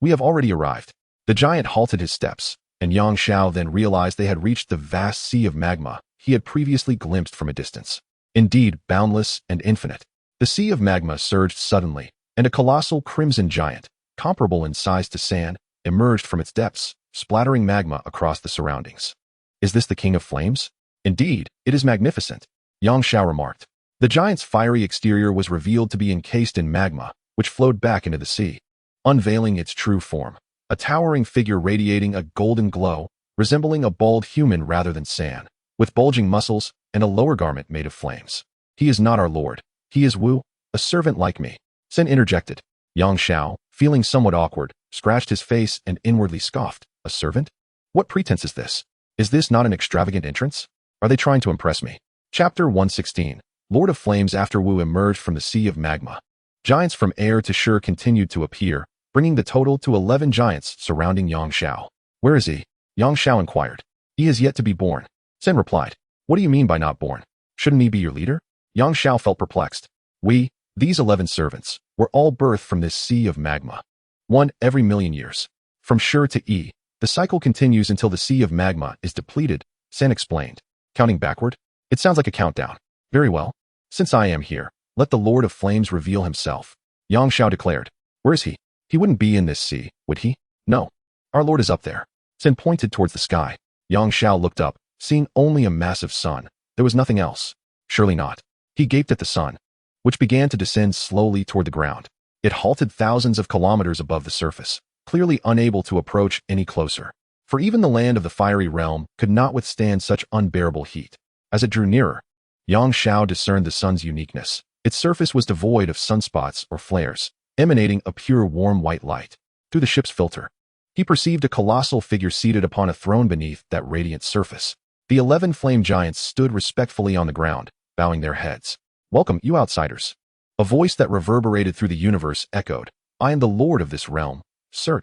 We have already arrived. The giant halted his steps, and Yang Xiao then realized they had reached the vast sea of magma he had previously glimpsed from a distance. Indeed, boundless and infinite. The sea of magma surged suddenly, and a colossal crimson giant, comparable in size to San, emerged from its depths, splattering magma across the surroundings. Is this the King of Flames? Indeed, it is magnificent, Yang Xiao remarked. The giant's fiery exterior was revealed to be encased in magma, which flowed back into the sea, unveiling its true form. A towering figure radiating a golden glow, resembling a bald human rather than San, with bulging muscles and a lower garment made of flames. He is not our lord. He is Wu, a servant like me. Sen interjected. Yang Xiao, feeling somewhat awkward, scratched his face and inwardly scoffed. A servant? What pretense is this? Is this not an extravagant entrance? Are they trying to impress me? Chapter 116. Lord of Flames. After Wu emerged from the sea of magma, giants from air to shore continued to appear, bringing the total to 11 giants surrounding Yang Xiao. Where is he? Yang Xiao inquired. He is yet to be born. Sen replied. What do you mean by not born? Shouldn't he be your leader? Yang Xiao felt perplexed. These 11 servants, were all birthed from this sea of magma. One every million years. From Shur to E, the cycle continues until the sea of magma is depleted, Sen explained. Counting backward? It sounds like a countdown. Very well. Since I am here, let the Lord of Flames reveal himself. Yang Xiao declared. Where is he? He wouldn't be in this sea, would he? No. Our Lord is up there. Sen pointed towards the sky. Yang Xiao looked up, seeing only a massive sun. There was nothing else. Surely not. He gaped at the sun, which began to descend slowly toward the ground. It halted thousands of kilometers above the surface, clearly unable to approach any closer. For even the land of the fiery realm could not withstand such unbearable heat. As it drew nearer, Yang Xiao discerned the sun's uniqueness. Its surface was devoid of sunspots or flares, emanating a pure warm white light. Through the ship's filter, he perceived a colossal figure seated upon a throne beneath that radiant surface. The 11 flame giants stood respectfully on the ground, bowing their heads. Welcome, you outsiders. A voice that reverberated through the universe echoed. I am the lord of this realm, sir.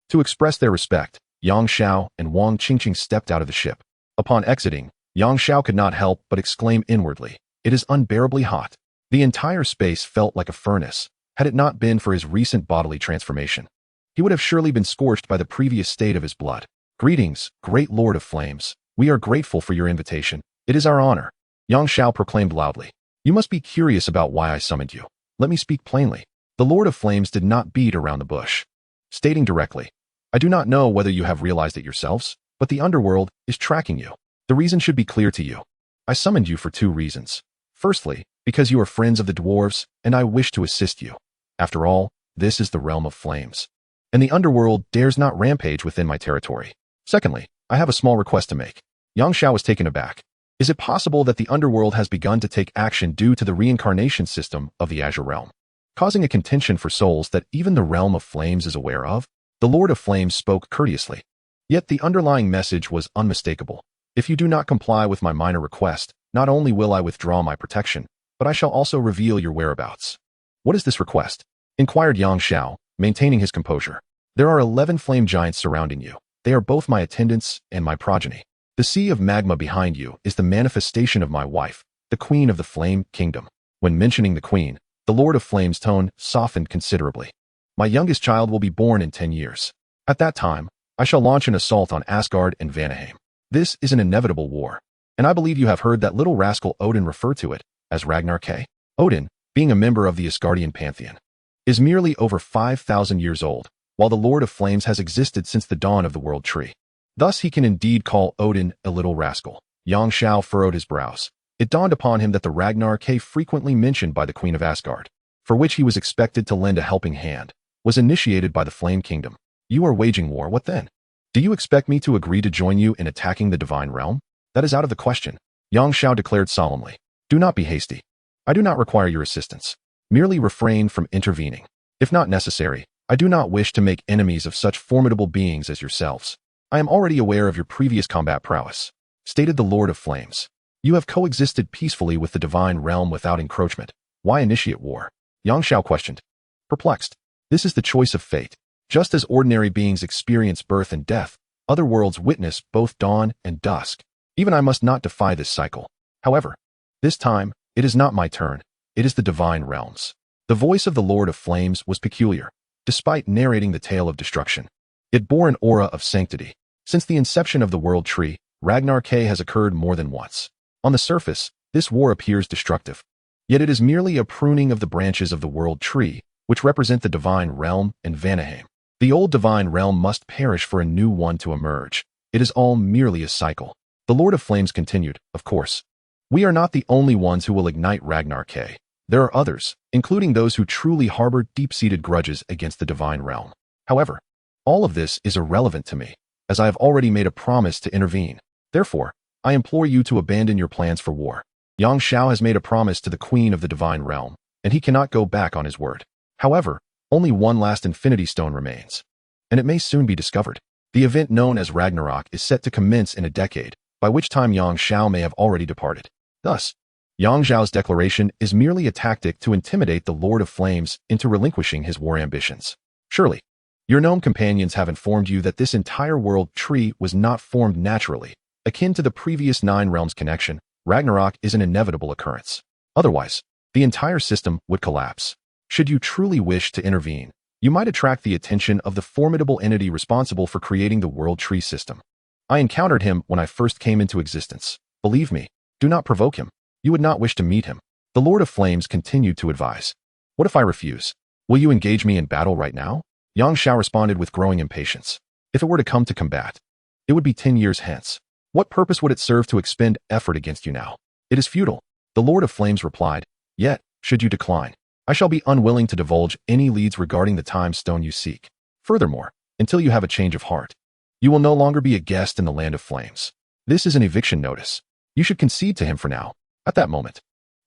To express their respect, Yang Xiao and Wang Qingqing stepped out of the ship. Upon exiting, Yang Xiao could not help but exclaim inwardly, it is unbearably hot. The entire space felt like a furnace, had it not been for his recent bodily transformation. He would have surely been scorched by the previous state of his blood. Greetings, great Lord of Flames. We are grateful for your invitation. It is our honor. Yang Xiao proclaimed loudly. You must be curious about why I summoned you. Let me speak plainly. The Lord of Flames did not beat around the bush. Stating directly, I do not know whether you have realized it yourselves, but the underworld is tracking you. The reason should be clear to you. I summoned you for 2 reasons. Firstly, because you are friends of the dwarves, and I wish to assist you. After all, this is the realm of flames, and the underworld dares not rampage within my territory. Secondly, I have a small request to make. Yang Xiao was taken aback. Is it possible that the underworld has begun to take action due to the reincarnation system of the Azure Realm, causing a contention for souls that even the realm of flames is aware of? The Lord of Flames spoke courteously. Yet the underlying message was unmistakable. If you do not comply with my minor request, not only will I withdraw my protection, but I shall also reveal your whereabouts. What is this request? Inquired Yang Xiao, maintaining his composure. There are 11 flame giants surrounding you. They are both my attendants and my progeny. The sea of magma behind you is the manifestation of my wife, the Queen of the Flame Kingdom. When mentioning the Queen, the Lord of Flame's tone softened considerably. My youngest child will be born in 10 years. At that time, I shall launch an assault on Asgard and Vanaheim. This is an inevitable war, and I believe you have heard that little rascal Odin refer to it as Ragnar K. Odin, being a member of the Asgardian pantheon, is merely over 5,000 years old, while the Lord of Flames has existed since the dawn of the world tree. Thus he can indeed call Odin a little rascal. Yang Xiao furrowed his brows. It dawned upon him that the Ragnar K frequently mentioned by the Queen of Asgard, for which he was expected to lend a helping hand, was initiated by the Flame Kingdom. You are waging war, what then? Do you expect me to agree to join you in attacking the divine realm? That is out of the question. Yang Xiao declared solemnly. Do not be hasty. I do not require your assistance. Merely refrain from intervening. If not necessary, I do not wish to make enemies of such formidable beings as yourselves. I am already aware of your previous combat prowess," stated the Lord of Flames. "You have coexisted peacefully with the divine realm without encroachment. Why initiate war?" Yang Xiao questioned. Perplexed. This is the choice of fate. Just as ordinary beings experience birth and death, other worlds witness both dawn and dusk. Even I must not defy this cycle. However, this time, it is not my turn. It is the divine realms. The voice of the Lord of Flames was peculiar, despite narrating the tale of destruction. It bore an aura of sanctity. Since the inception of the world tree, Ragnar K has occurred more than once. On the surface, this war appears destructive. Yet it is merely a pruning of the branches of the world tree, which represent the divine realm and Vanaheim. The old divine realm must perish for a new one to emerge. It is all merely a cycle. The Lord of Flames continued, "Of course, we are not the only ones who will ignite Ragnar K. There are others, including those who truly harbor deep-seated grudges against the divine realm. However, all of this is irrelevant to me, as I have already made a promise to intervene. Therefore, I implore you to abandon your plans for war." Yang Xiao has made a promise to the Queen of the Divine Realm, and he cannot go back on his word. However, only one last Infinity Stone remains, and it may soon be discovered. The event known as Ragnarok is set to commence in a decade, by which time Yang Xiao may have already departed. Thus, Yang Xiao's declaration is merely a tactic to intimidate the Lord of Flames into relinquishing his war ambitions. Surely, your gnome companions have informed you that this entire world tree was not formed naturally. Akin to the previous 9 realms connection, Ragnarok is an inevitable occurrence. Otherwise, the entire system would collapse. Should you truly wish to intervene, you might attract the attention of the formidable entity responsible for creating the world tree system. I encountered him when I first came into existence. Believe me, do not provoke him. You would not wish to meet him. The Lord of Flames continued to advise. What if I refuse? Will you engage me in battle right now? Yang Xiao responded with growing impatience. If it were to come to combat, it would be 10 years hence. What purpose would it serve to expend effort against you now? It is futile. The Lord of Flames replied. Yet, should you decline, I shall be unwilling to divulge any leads regarding the time stone you seek. Furthermore, until you have a change of heart, you will no longer be a guest in the land of flames. This is an eviction notice. You should concede to him for now. At that moment,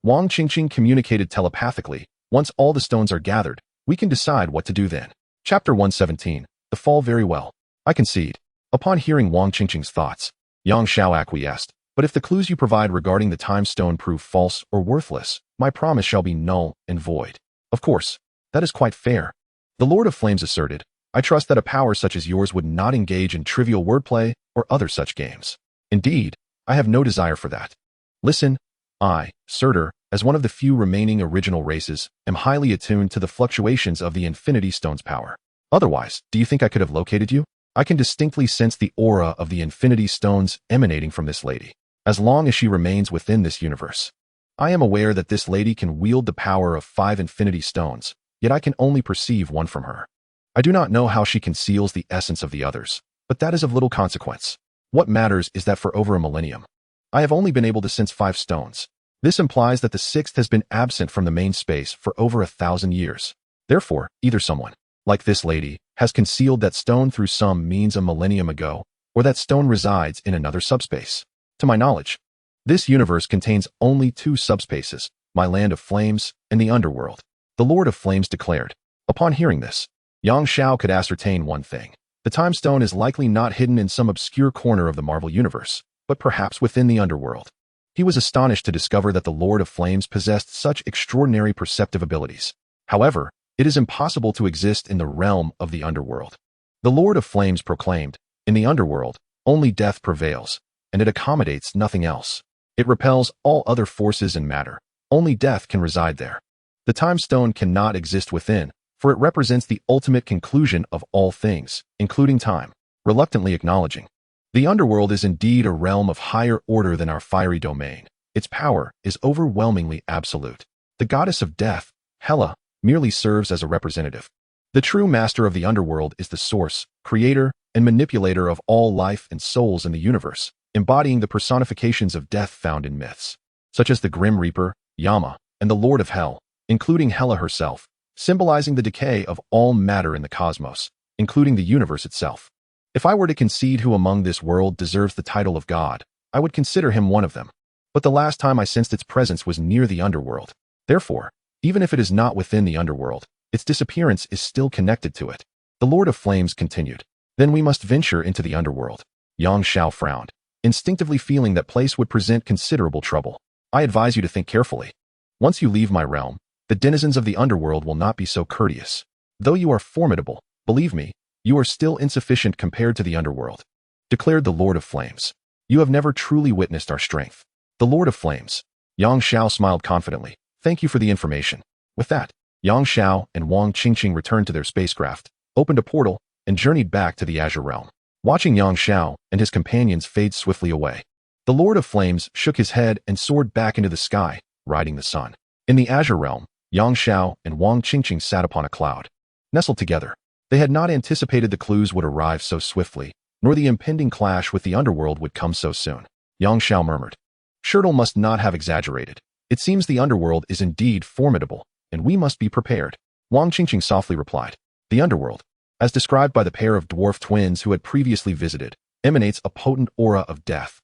Wang Qingqing communicated telepathically. Once all the stones are gathered, we can decide what to do then. Chapter 117. The Fall. Very well. I concede. Upon hearing Wang Qingqing's thoughts, Yang Xiao acquiesced. But if the clues you provide regarding the time stone prove false or worthless, my promise shall be null and void. Of course, that is quite fair. The Lord of Flames asserted. I trust that a power such as yours would not engage in trivial wordplay or other such games. Indeed, I have no desire for that. Listen, I, Surtur, as one of the few remaining original races, am highly attuned to the fluctuations of the Infinity Stone's power. Otherwise, do you think I could have located you? I can distinctly sense the aura of the Infinity Stones emanating from this lady, as long as she remains within this universe. I am aware that this lady can wield the power of 5 Infinity Stones, yet I can only perceive one from her. I do not know how she conceals the essence of the others, but that is of little consequence. What matters is that for over a millennium, I have only been able to sense 5 stones. This implies that the 6th has been absent from the main space for over 1,000 years. Therefore, either someone, like this lady, has concealed that stone through some means a millennium ago, or that stone resides in another subspace. To my knowledge, this universe contains only 2 subspaces, my land of flames and the underworld. The Lord of Flames declared. Upon hearing this, Yang Xiao could ascertain one thing. The time stone is likely not hidden in some obscure corner of the Marvel Universe, but perhaps within the underworld. He was astonished to discover that the Lord of Flames possessed such extraordinary perceptive abilities. However, it is impossible to exist in the realm of the underworld. The Lord of Flames proclaimed, in the underworld, only death prevails, and it accommodates nothing else. It repels all other forces and matter. Only death can reside there. The time stone cannot exist within, for it represents the ultimate conclusion of all things, including time. Reluctantly acknowledging, the underworld is indeed a realm of higher order than our fiery domain. Its power is overwhelmingly absolute. The goddess of death, Hela, merely serves as a representative. The true master of the underworld is the source, creator, and manipulator of all life and souls in the universe, embodying the personifications of death found in myths, such as the Grim Reaper, Yama, and the Lord of Hell, including Hela herself, symbolizing the decay of all matter in the cosmos, including the universe itself. If I were to concede who among this world deserves the title of God, I would consider him one of them. But the last time I sensed its presence was near the underworld. Therefore, even if it is not within the underworld, its disappearance is still connected to it. The Lord of Flames continued. Then we must venture into the underworld. Yang Xiao frowned, instinctively feeling that place would present considerable trouble. I advise you to think carefully. Once you leave my realm, the denizens of the underworld will not be so courteous. Though you are formidable, believe me, you are still insufficient compared to the underworld, declared the Lord of Flames. You have never truly witnessed our strength. The Lord of Flames. Yang Xiao smiled confidently. Thank you for the information. With that, Yang Xiao and Wang Qingqing returned to their spacecraft, opened a portal, and journeyed back to the Azure Realm. Watching Yang Xiao and his companions fade swiftly away, the Lord of Flames shook his head and soared back into the sky, riding the sun. In the Azure Realm, Yang Xiao and Wang Qingqing sat upon a cloud, nestled together. They had not anticipated the clues would arrive so swiftly, nor the impending clash with the underworld would come so soon. Yang Xiao murmured. Shirtle must not have exaggerated. It seems the underworld is indeed formidable, and we must be prepared. Wang Qingqing softly replied. The underworld, as described by the pair of dwarf twins who had previously visited, emanates a potent aura of death,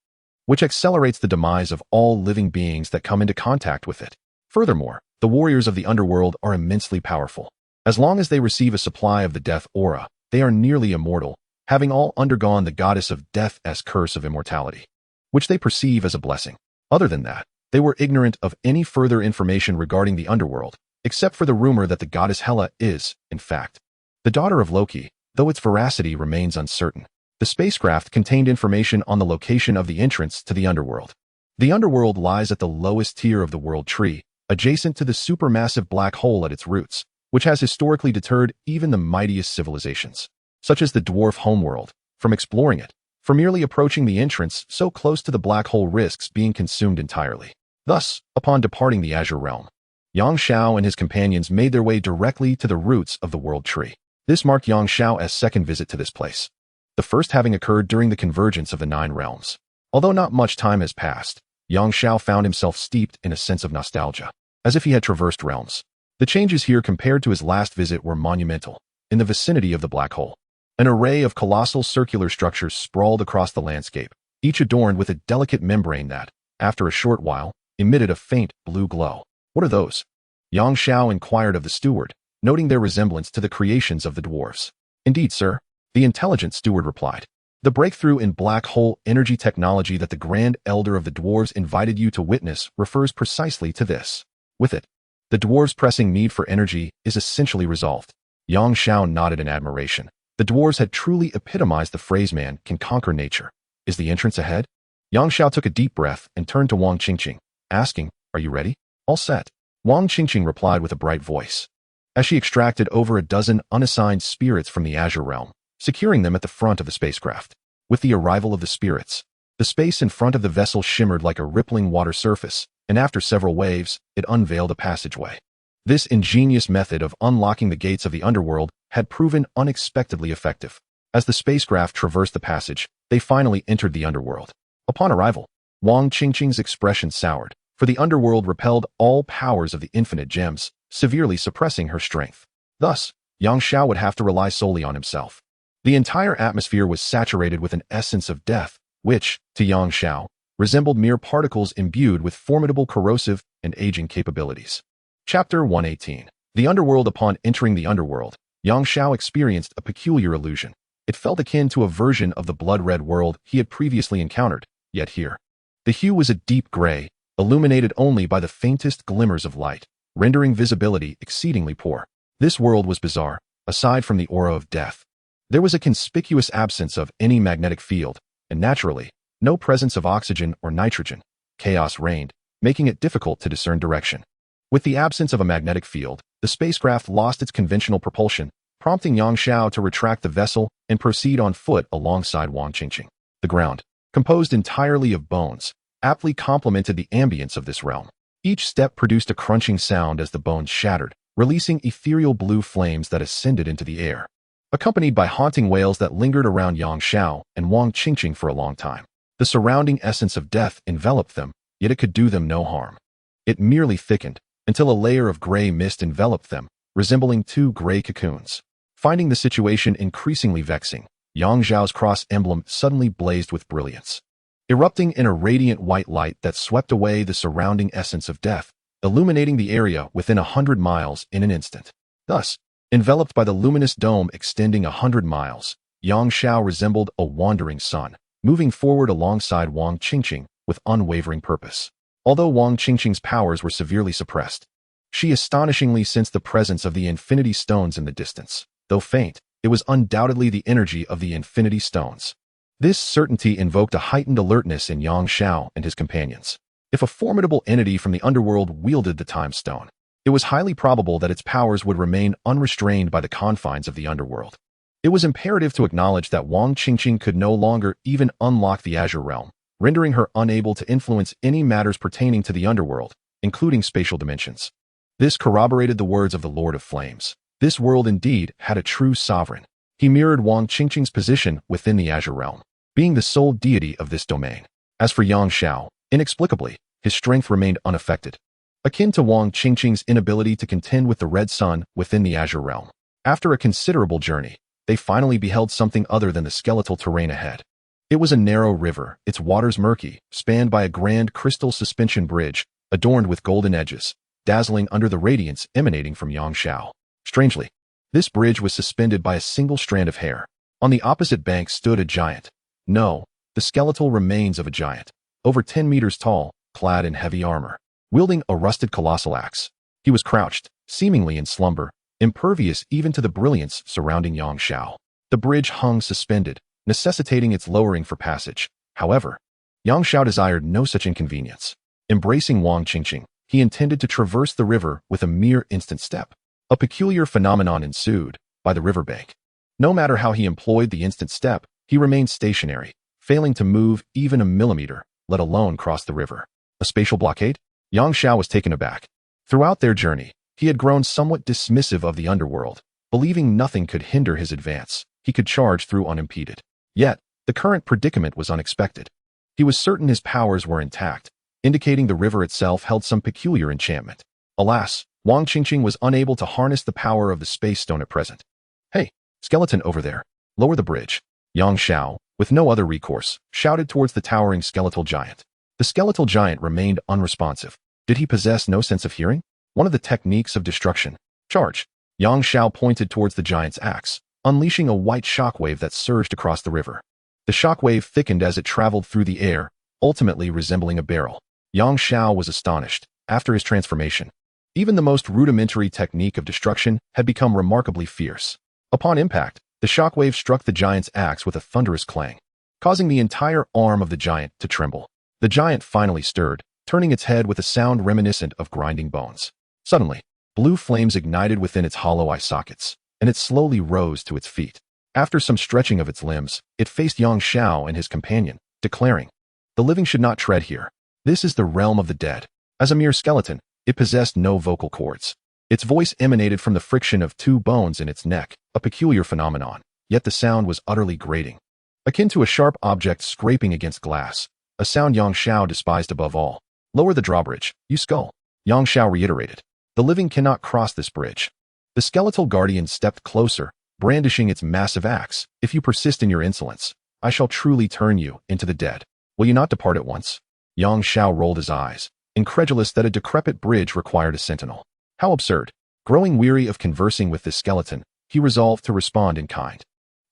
which accelerates the demise of all living beings that come into contact with it. Furthermore, the warriors of the underworld are immensely powerful. As long as they receive a supply of the death aura, they are nearly immortal, having all undergone the goddess of death's curse of immortality, which they perceive as a blessing. Other than that, they were ignorant of any further information regarding the underworld, except for the rumor that the goddess Hela is, in fact, the daughter of Loki, though its veracity remains uncertain. The spacecraft contained information on the location of the entrance to the underworld. The underworld lies at the lowest tier of the world tree, adjacent to the supermassive black hole at its roots, which has historically deterred even the mightiest civilizations, such as the dwarf homeworld, from exploring it. For merely approaching the entrance so close to the black hole risks being consumed entirely. Thus, upon departing the Azure Realm, Yang Xiao and his companions made their way directly to the roots of the world tree. This marked Yang Xiao's second visit to this place, the first having occurred during the convergence of the 9 realms. Although not much time has passed, Yang Xiao found himself steeped in a sense of nostalgia, as if he had traversed realms. The changes here compared to his last visit were monumental. In the vicinity of the black hole, an array of colossal circular structures sprawled across the landscape, each adorned with a delicate membrane that, after a short while, emitted a faint blue glow. What are those? Yang Xiao inquired of the steward, noting their resemblance to the creations of the dwarves. Indeed, sir, the intelligent steward replied. The breakthrough in black hole energy technology that the Grand Elder of the dwarves invited you to witness refers precisely to this. With it, the dwarves' pressing need for energy is essentially resolved. Yang Xiao nodded in admiration. The dwarves had truly epitomized the phrase man can conquer nature. Is the entrance ahead? Yang Xiao took a deep breath and turned to Wang Qingqing, asking, Are you ready? All set. Wang Qingqing replied with a bright voice, as she extracted over a dozen unassigned spirits from the Azure Realm, securing them at the front of the spacecraft. With the arrival of the spirits, the space in front of the vessel shimmered like a rippling water surface, and after several waves, it unveiled a passageway. This ingenious method of unlocking the gates of the underworld had proven unexpectedly effective. As the spacecraft traversed the passage, they finally entered the underworld. Upon arrival, Wang Qingqing's expression soured, for the underworld repelled all powers of the infinite gems, severely suppressing her strength. Thus, Yang Xiao would have to rely solely on himself. The entire atmosphere was saturated with an essence of death, which, to Yang Xiao, resembled mere particles imbued with formidable corrosive and aging capabilities. Chapter 118. The Underworld. Upon entering the underworld, Yang Xiao experienced a peculiar illusion. It felt akin to a version of the blood-red world he had previously encountered, yet here, the hue was a deep gray, illuminated only by the faintest glimmers of light, rendering visibility exceedingly poor. This world was bizarre. Aside from the aura of death, there was a conspicuous absence of any magnetic field, and naturally, no presence of oxygen or nitrogen. Chaos reigned, making it difficult to discern direction. With the absence of a magnetic field, the spacecraft lost its conventional propulsion, prompting Yang Xiao to retract the vessel and proceed on foot alongside Wang Qingqing. The ground, composed entirely of bones, aptly complemented the ambience of this realm. Each step produced a crunching sound as the bones shattered, releasing ethereal blue flames that ascended into the air, accompanied by haunting wails that lingered around Yang Xiao and Wang Qingqing for a long time. The surrounding essence of death enveloped them, yet it could do them no harm. It merely thickened, until a layer of gray mist enveloped them, resembling 2 gray cocoons. Finding the situation increasingly vexing, Yang Xiao's cross emblem suddenly blazed with brilliance, erupting in a radiant white light that swept away the surrounding essence of death, illuminating the area within 100 miles in an instant. Thus, enveloped by the luminous dome extending 100 miles, Yang Xiao resembled a wandering sun, moving forward alongside Wang Qingqing with unwavering purpose. Although Wang Qingqing's powers were severely suppressed, she astonishingly sensed the presence of the infinity stones in the distance. Though faint, it was undoubtedly the energy of the infinity stones. This certainty invoked a heightened alertness in Yang Xiao and his companions. If a formidable entity from the underworld wielded the time stone, it was highly probable that its powers would remain unrestrained by the confines of the underworld. It was imperative to acknowledge that Wang Qingqing could no longer even unlock the Azure Realm, rendering her unable to influence any matters pertaining to the underworld, including spatial dimensions. This corroborated the words of the Lord of Flames. This world indeed had a true sovereign. He mirrored Wang Qingqing's position within the Azure Realm, being the sole deity of this domain. As for Yang Xiao, inexplicably, his strength remained unaffected, akin to Wang Qingqing's inability to contend with the Red Sun within the Azure Realm. After a considerable journey, they finally beheld something other than the skeletal terrain ahead. It was a narrow river, its waters murky, spanned by a grand crystal suspension bridge, adorned with golden edges, dazzling under the radiance emanating from Yang Xiao. Strangely, this bridge was suspended by a single strand of hair. On the opposite bank stood a giant. No, the skeletal remains of a giant, over 10 meters tall, clad in heavy armor, wielding a rusted colossal axe. He was crouched, seemingly in slumber, impervious even to the brilliance surrounding Yang Xiao. The bridge hung suspended, necessitating its lowering for passage. However, Yang Xiao desired no such inconvenience. Embracing Wang Qingqing, he intended to traverse the river with a mere instant step. A peculiar phenomenon ensued by the riverbank. No matter how he employed the instant step, he remained stationary, failing to move even a millimeter, let alone cross the river. A spatial blockade? Yang Xiao was taken aback. Throughout their journey, he had grown somewhat dismissive of the underworld, believing nothing could hinder his advance. He could charge through unimpeded. Yet, the current predicament was unexpected. He was certain his powers were intact, indicating the river itself held some peculiar enchantment. Alas, Wang Qingqing was unable to harness the power of the space stone at present. "Hey, skeleton over there, lower the bridge." Yang Xiao, with no other recourse, shouted towards the towering skeletal giant. The skeletal giant remained unresponsive. Did he possess no sense of hearing? One of the techniques of destruction. Charge. Yang Xiao pointed towards the giant's axe, unleashing a white shockwave that surged across the river. The shockwave thickened as it traveled through the air, ultimately resembling a barrel. Yang Xiao was astonished. After his transformation, even the most rudimentary technique of destruction had become remarkably fierce. Upon impact, the shockwave struck the giant's axe with a thunderous clang, causing the entire arm of the giant to tremble. The giant finally stirred, turning its head with a sound reminiscent of grinding bones. Suddenly, blue flames ignited within its hollow eye sockets, and it slowly rose to its feet. After some stretching of its limbs, it faced Yang Xiao and his companion, declaring, "The living should not tread here. This is the realm of the dead." As a mere skeleton, it possessed no vocal cords. Its voice emanated from the friction of two bones in its neck, a peculiar phenomenon, yet the sound was utterly grating, akin to a sharp object scraping against glass, a sound Yang Xiao despised above all. "Lower the drawbridge, you skull," Yang Xiao reiterated. "The living cannot cross this bridge." The skeletal guardian stepped closer, brandishing its massive axe. "If you persist in your insolence, I shall truly turn you into the dead. Will you not depart at once?" Yang Xiao rolled his eyes, incredulous that a decrepit bridge required a sentinel. How absurd. Growing weary of conversing with this skeleton, he resolved to respond in kind.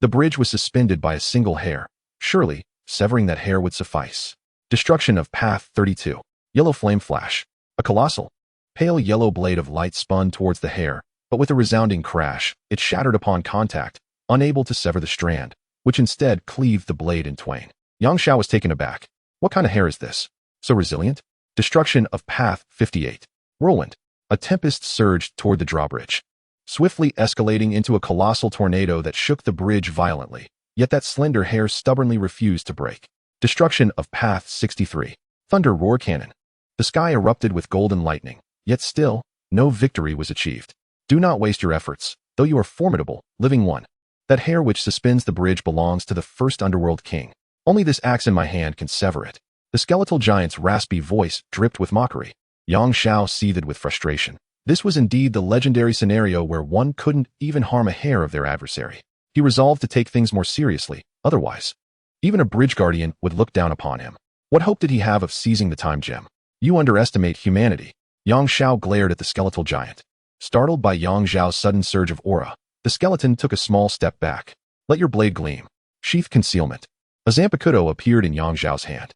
The bridge was suspended by a single hair. Surely, severing that hair would suffice. Destruction of Path 32. Yellow flame flash. A colossal, pale yellow blade of light spun towards the hair, but with a resounding crash, it shattered upon contact, unable to sever the strand, which instead cleaved the blade in twain. Yang Xiao was taken aback. What kind of hair is this? So resilient? Destruction of Path 58. Whirlwind. A tempest surged toward the drawbridge, swiftly escalating into a colossal tornado that shook the bridge violently, yet that slender hair stubbornly refused to break. Destruction of Path 63. Thunder roar cannon. The sky erupted with golden lightning, yet still, no victory was achieved. Do not waste your efforts, though you are formidable, living one. That hair which suspends the bridge belongs to the first underworld king. Only this axe in my hand can sever it. The skeletal giant's raspy voice dripped with mockery. Yang Xiao seethed with frustration. This was indeed the legendary scenario where one couldn't even harm a hair of their adversary. He resolved to take things more seriously, otherwise, even a bridge guardian would look down upon him. What hope did he have of seizing the time gem? You underestimate humanity. Yang Xiao glared at the skeletal giant. Startled by Yang Zhao's sudden surge of aura, the skeleton took a small step back. Let your blade gleam. Sheath concealment. A Zanpakutō appeared in Yang Zhao's hand.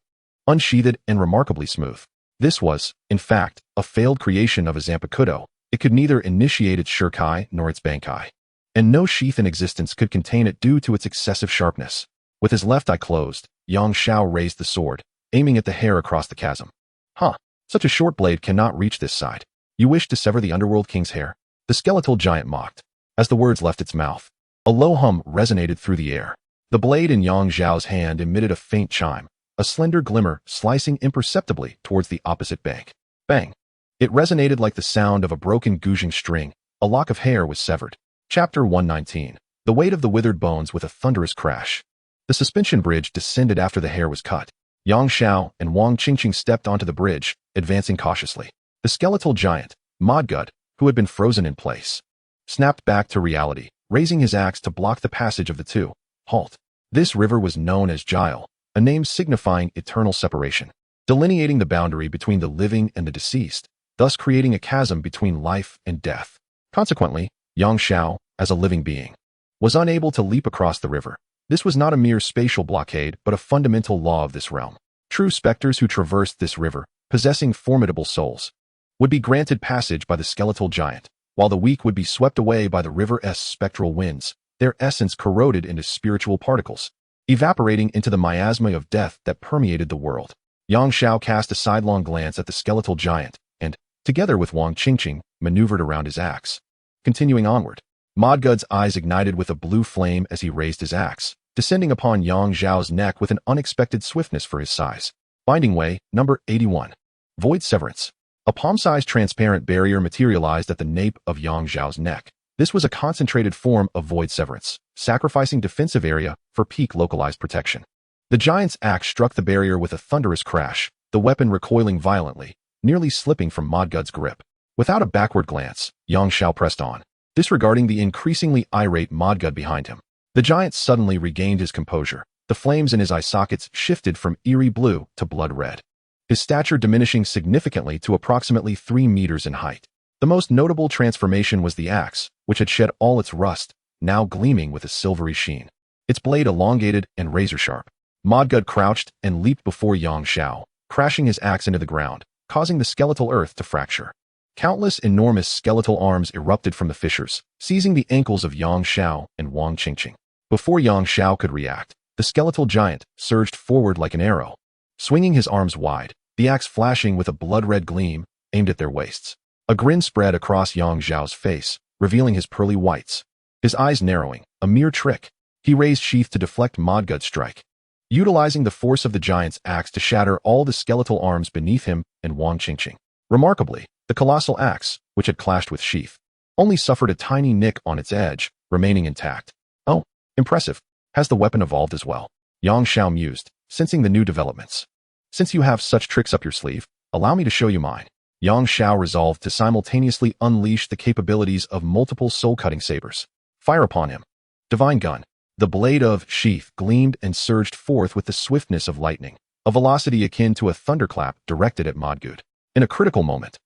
Unsheathed and remarkably smooth. This was, in fact, a failed creation of a Zanpakutō. It could neither initiate its Shurkai nor its Bankai. And no sheath in existence could contain it due to its excessive sharpness. With his left eye closed, Yang Zhao raised the sword, aiming at the hair across the chasm. Huh, such a short blade cannot reach this side. You wish to sever the underworld king's hair? The skeletal giant mocked. As the words left its mouth, a low hum resonated through the air. The blade in Yang Zhao's hand emitted a faint chime, a slender glimmer slicing imperceptibly towards the opposite bank. Bang! It resonated like the sound of a broken guzheng string. A lock of hair was severed. Chapter 119. The weight of the withered bones with a thunderous crash. The suspension bridge descended after the hair was cut. Yang Zhao and Wang Qingqing stepped onto the bridge, advancing cautiously. The skeletal giant, Modgud, who had been frozen in place, snapped back to reality, raising his axe to block the passage of the two. Halt. This river was known as Jile, a name signifying eternal separation, delineating the boundary between the living and the deceased, thus creating a chasm between life and death. Consequently, Yang Zhao, as a living being, was unable to leap across the river. This was not a mere spatial blockade, but a fundamental law of this realm. True specters who traversed this river, possessing formidable souls, would be granted passage by the skeletal giant, while the weak would be swept away by the river's spectral winds, their essence corroded into spiritual particles, evaporating into the miasma of death that permeated the world. Yang Zhao cast a sidelong glance at the skeletal giant, and, together with Wang Qingqing, maneuvered around his axe. Continuing onward, Modgud's eyes ignited with a blue flame as he raised his axe, descending upon Yang Zhao's neck with an unexpected swiftness for his size. Binding Way, number 81. Void Severance. A palm-sized transparent barrier materialized at the nape of Yang Zhao's neck. This was a concentrated form of void severance, sacrificing defensive area for peak localized protection. The giant's axe struck the barrier with a thunderous crash, the weapon recoiling violently, nearly slipping from Modgud's grip. Without a backward glance, Yang Zhao pressed on, disregarding the increasingly irate Modgud behind him. The giant suddenly regained his composure. The flames in his eye sockets shifted from eerie blue to blood red, his stature diminishing significantly to approximately 3 meters in height. The most notable transformation was the axe, which had shed all its rust, now gleaming with a silvery sheen. Its blade elongated and razor-sharp. Modgud crouched and leaped before Yang Zhao, crashing his axe into the ground, causing the skeletal earth to fracture. Countless enormous skeletal arms erupted from the fissures, seizing the ankles of Yang Zhao and Wang Qingqing. Before Yang Zhao could react, the skeletal giant surged forward like an arrow, swinging his arms wide, the axe flashing with a blood-red gleam, aimed at their waists. A grin spread across Yang Zhao's face, revealing his pearly whites. His eyes narrowing, a mere trick. He raised sheath to deflect Modgud's strike, utilizing the force of the giant's axe to shatter all the skeletal arms beneath him and Wang Qingqing. Remarkably, the colossal axe, which had clashed with sheath, only suffered a tiny nick on its edge, remaining intact. Oh, impressive. Has the weapon evolved as well? Yang Zhao mused, sensing the new developments. Since you have such tricks up your sleeve, allow me to show you mine. Yang Zhao resolved to simultaneously unleash the capabilities of multiple soul-cutting sabers. Fire upon him. Divine gun. The blade of sheath gleamed and surged forth with the swiftness of lightning, a velocity akin to a thunderclap directed at Modgud. In a critical moment,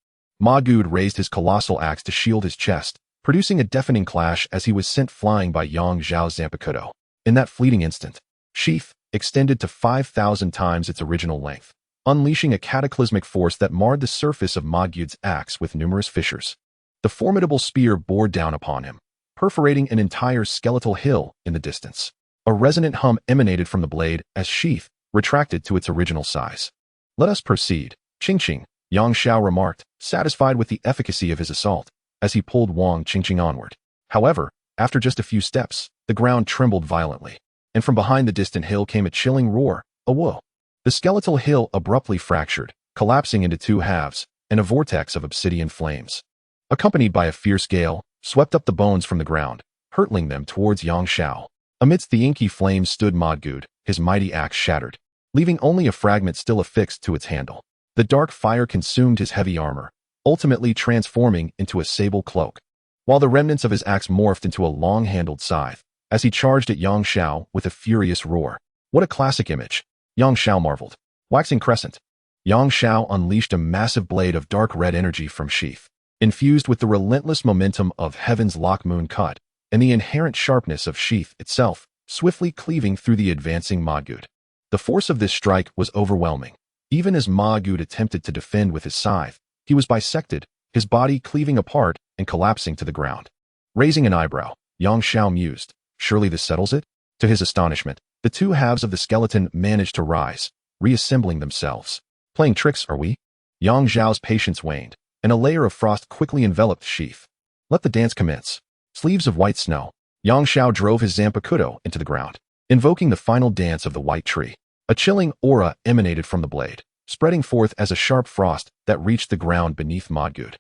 Modgud raised his colossal axe to shield his chest, producing a deafening clash as he was sent flying by Yang Zhao's Zanpakutō. In that fleeting instant, sheath extended to 5,000 times its original length, unleashing a cataclysmic force that marred the surface of Modgud's axe with numerous fissures. The formidable spear bore down upon him, perforating an entire skeletal hill in the distance. A resonant hum emanated from the blade as sheath retracted to its original size. Let us proceed, Qingqing, Yang Zhao remarked, satisfied with the efficacy of his assault, as he pulled Wang Qingqing onward. However, after just a few steps, the ground trembled violently, and from behind the distant hill came a chilling roar, a whoa. The skeletal hill abruptly fractured, collapsing into 2 halves, and a vortex of obsidian flames, accompanied by a fierce gale, swept up the bones from the ground, hurtling them towards Yang Zhao. Amidst the inky flames stood Modgud, his mighty axe shattered, leaving only a fragment still affixed to its handle. The dark fire consumed his heavy armor, ultimately transforming into a sable cloak, while the remnants of his axe morphed into a long-handled scythe, as he charged at Yang Zhao with a furious roar. What a classic image! Yang Zhao marveled. Waxing crescent. Yang Zhao unleashed a massive blade of dark red energy from sheath. infused with the relentless momentum of heaven's lock moon cut and the inherent sharpness of sheath itself, swiftly cleaving through the advancing Madgud. The force of this strike was overwhelming. Even as Madgud attempted to defend with his scythe, he was bisected, his body cleaving apart and collapsing to the ground. Raising an eyebrow, Yang Xiao mused, surely this settles it? To his astonishment, the two halves of the skeleton managed to rise, reassembling themselves. Playing tricks, are we? Yang Xiao's patience waned, and a layer of frost quickly enveloped the sheath. Let the dance commence. Sleeves of white snow. Yang Xiao drove his Zanpakutō into the ground, invoking the final dance of the white tree. A chilling aura emanated from the blade, spreading forth as a sharp frost that reached the ground beneath Madgud.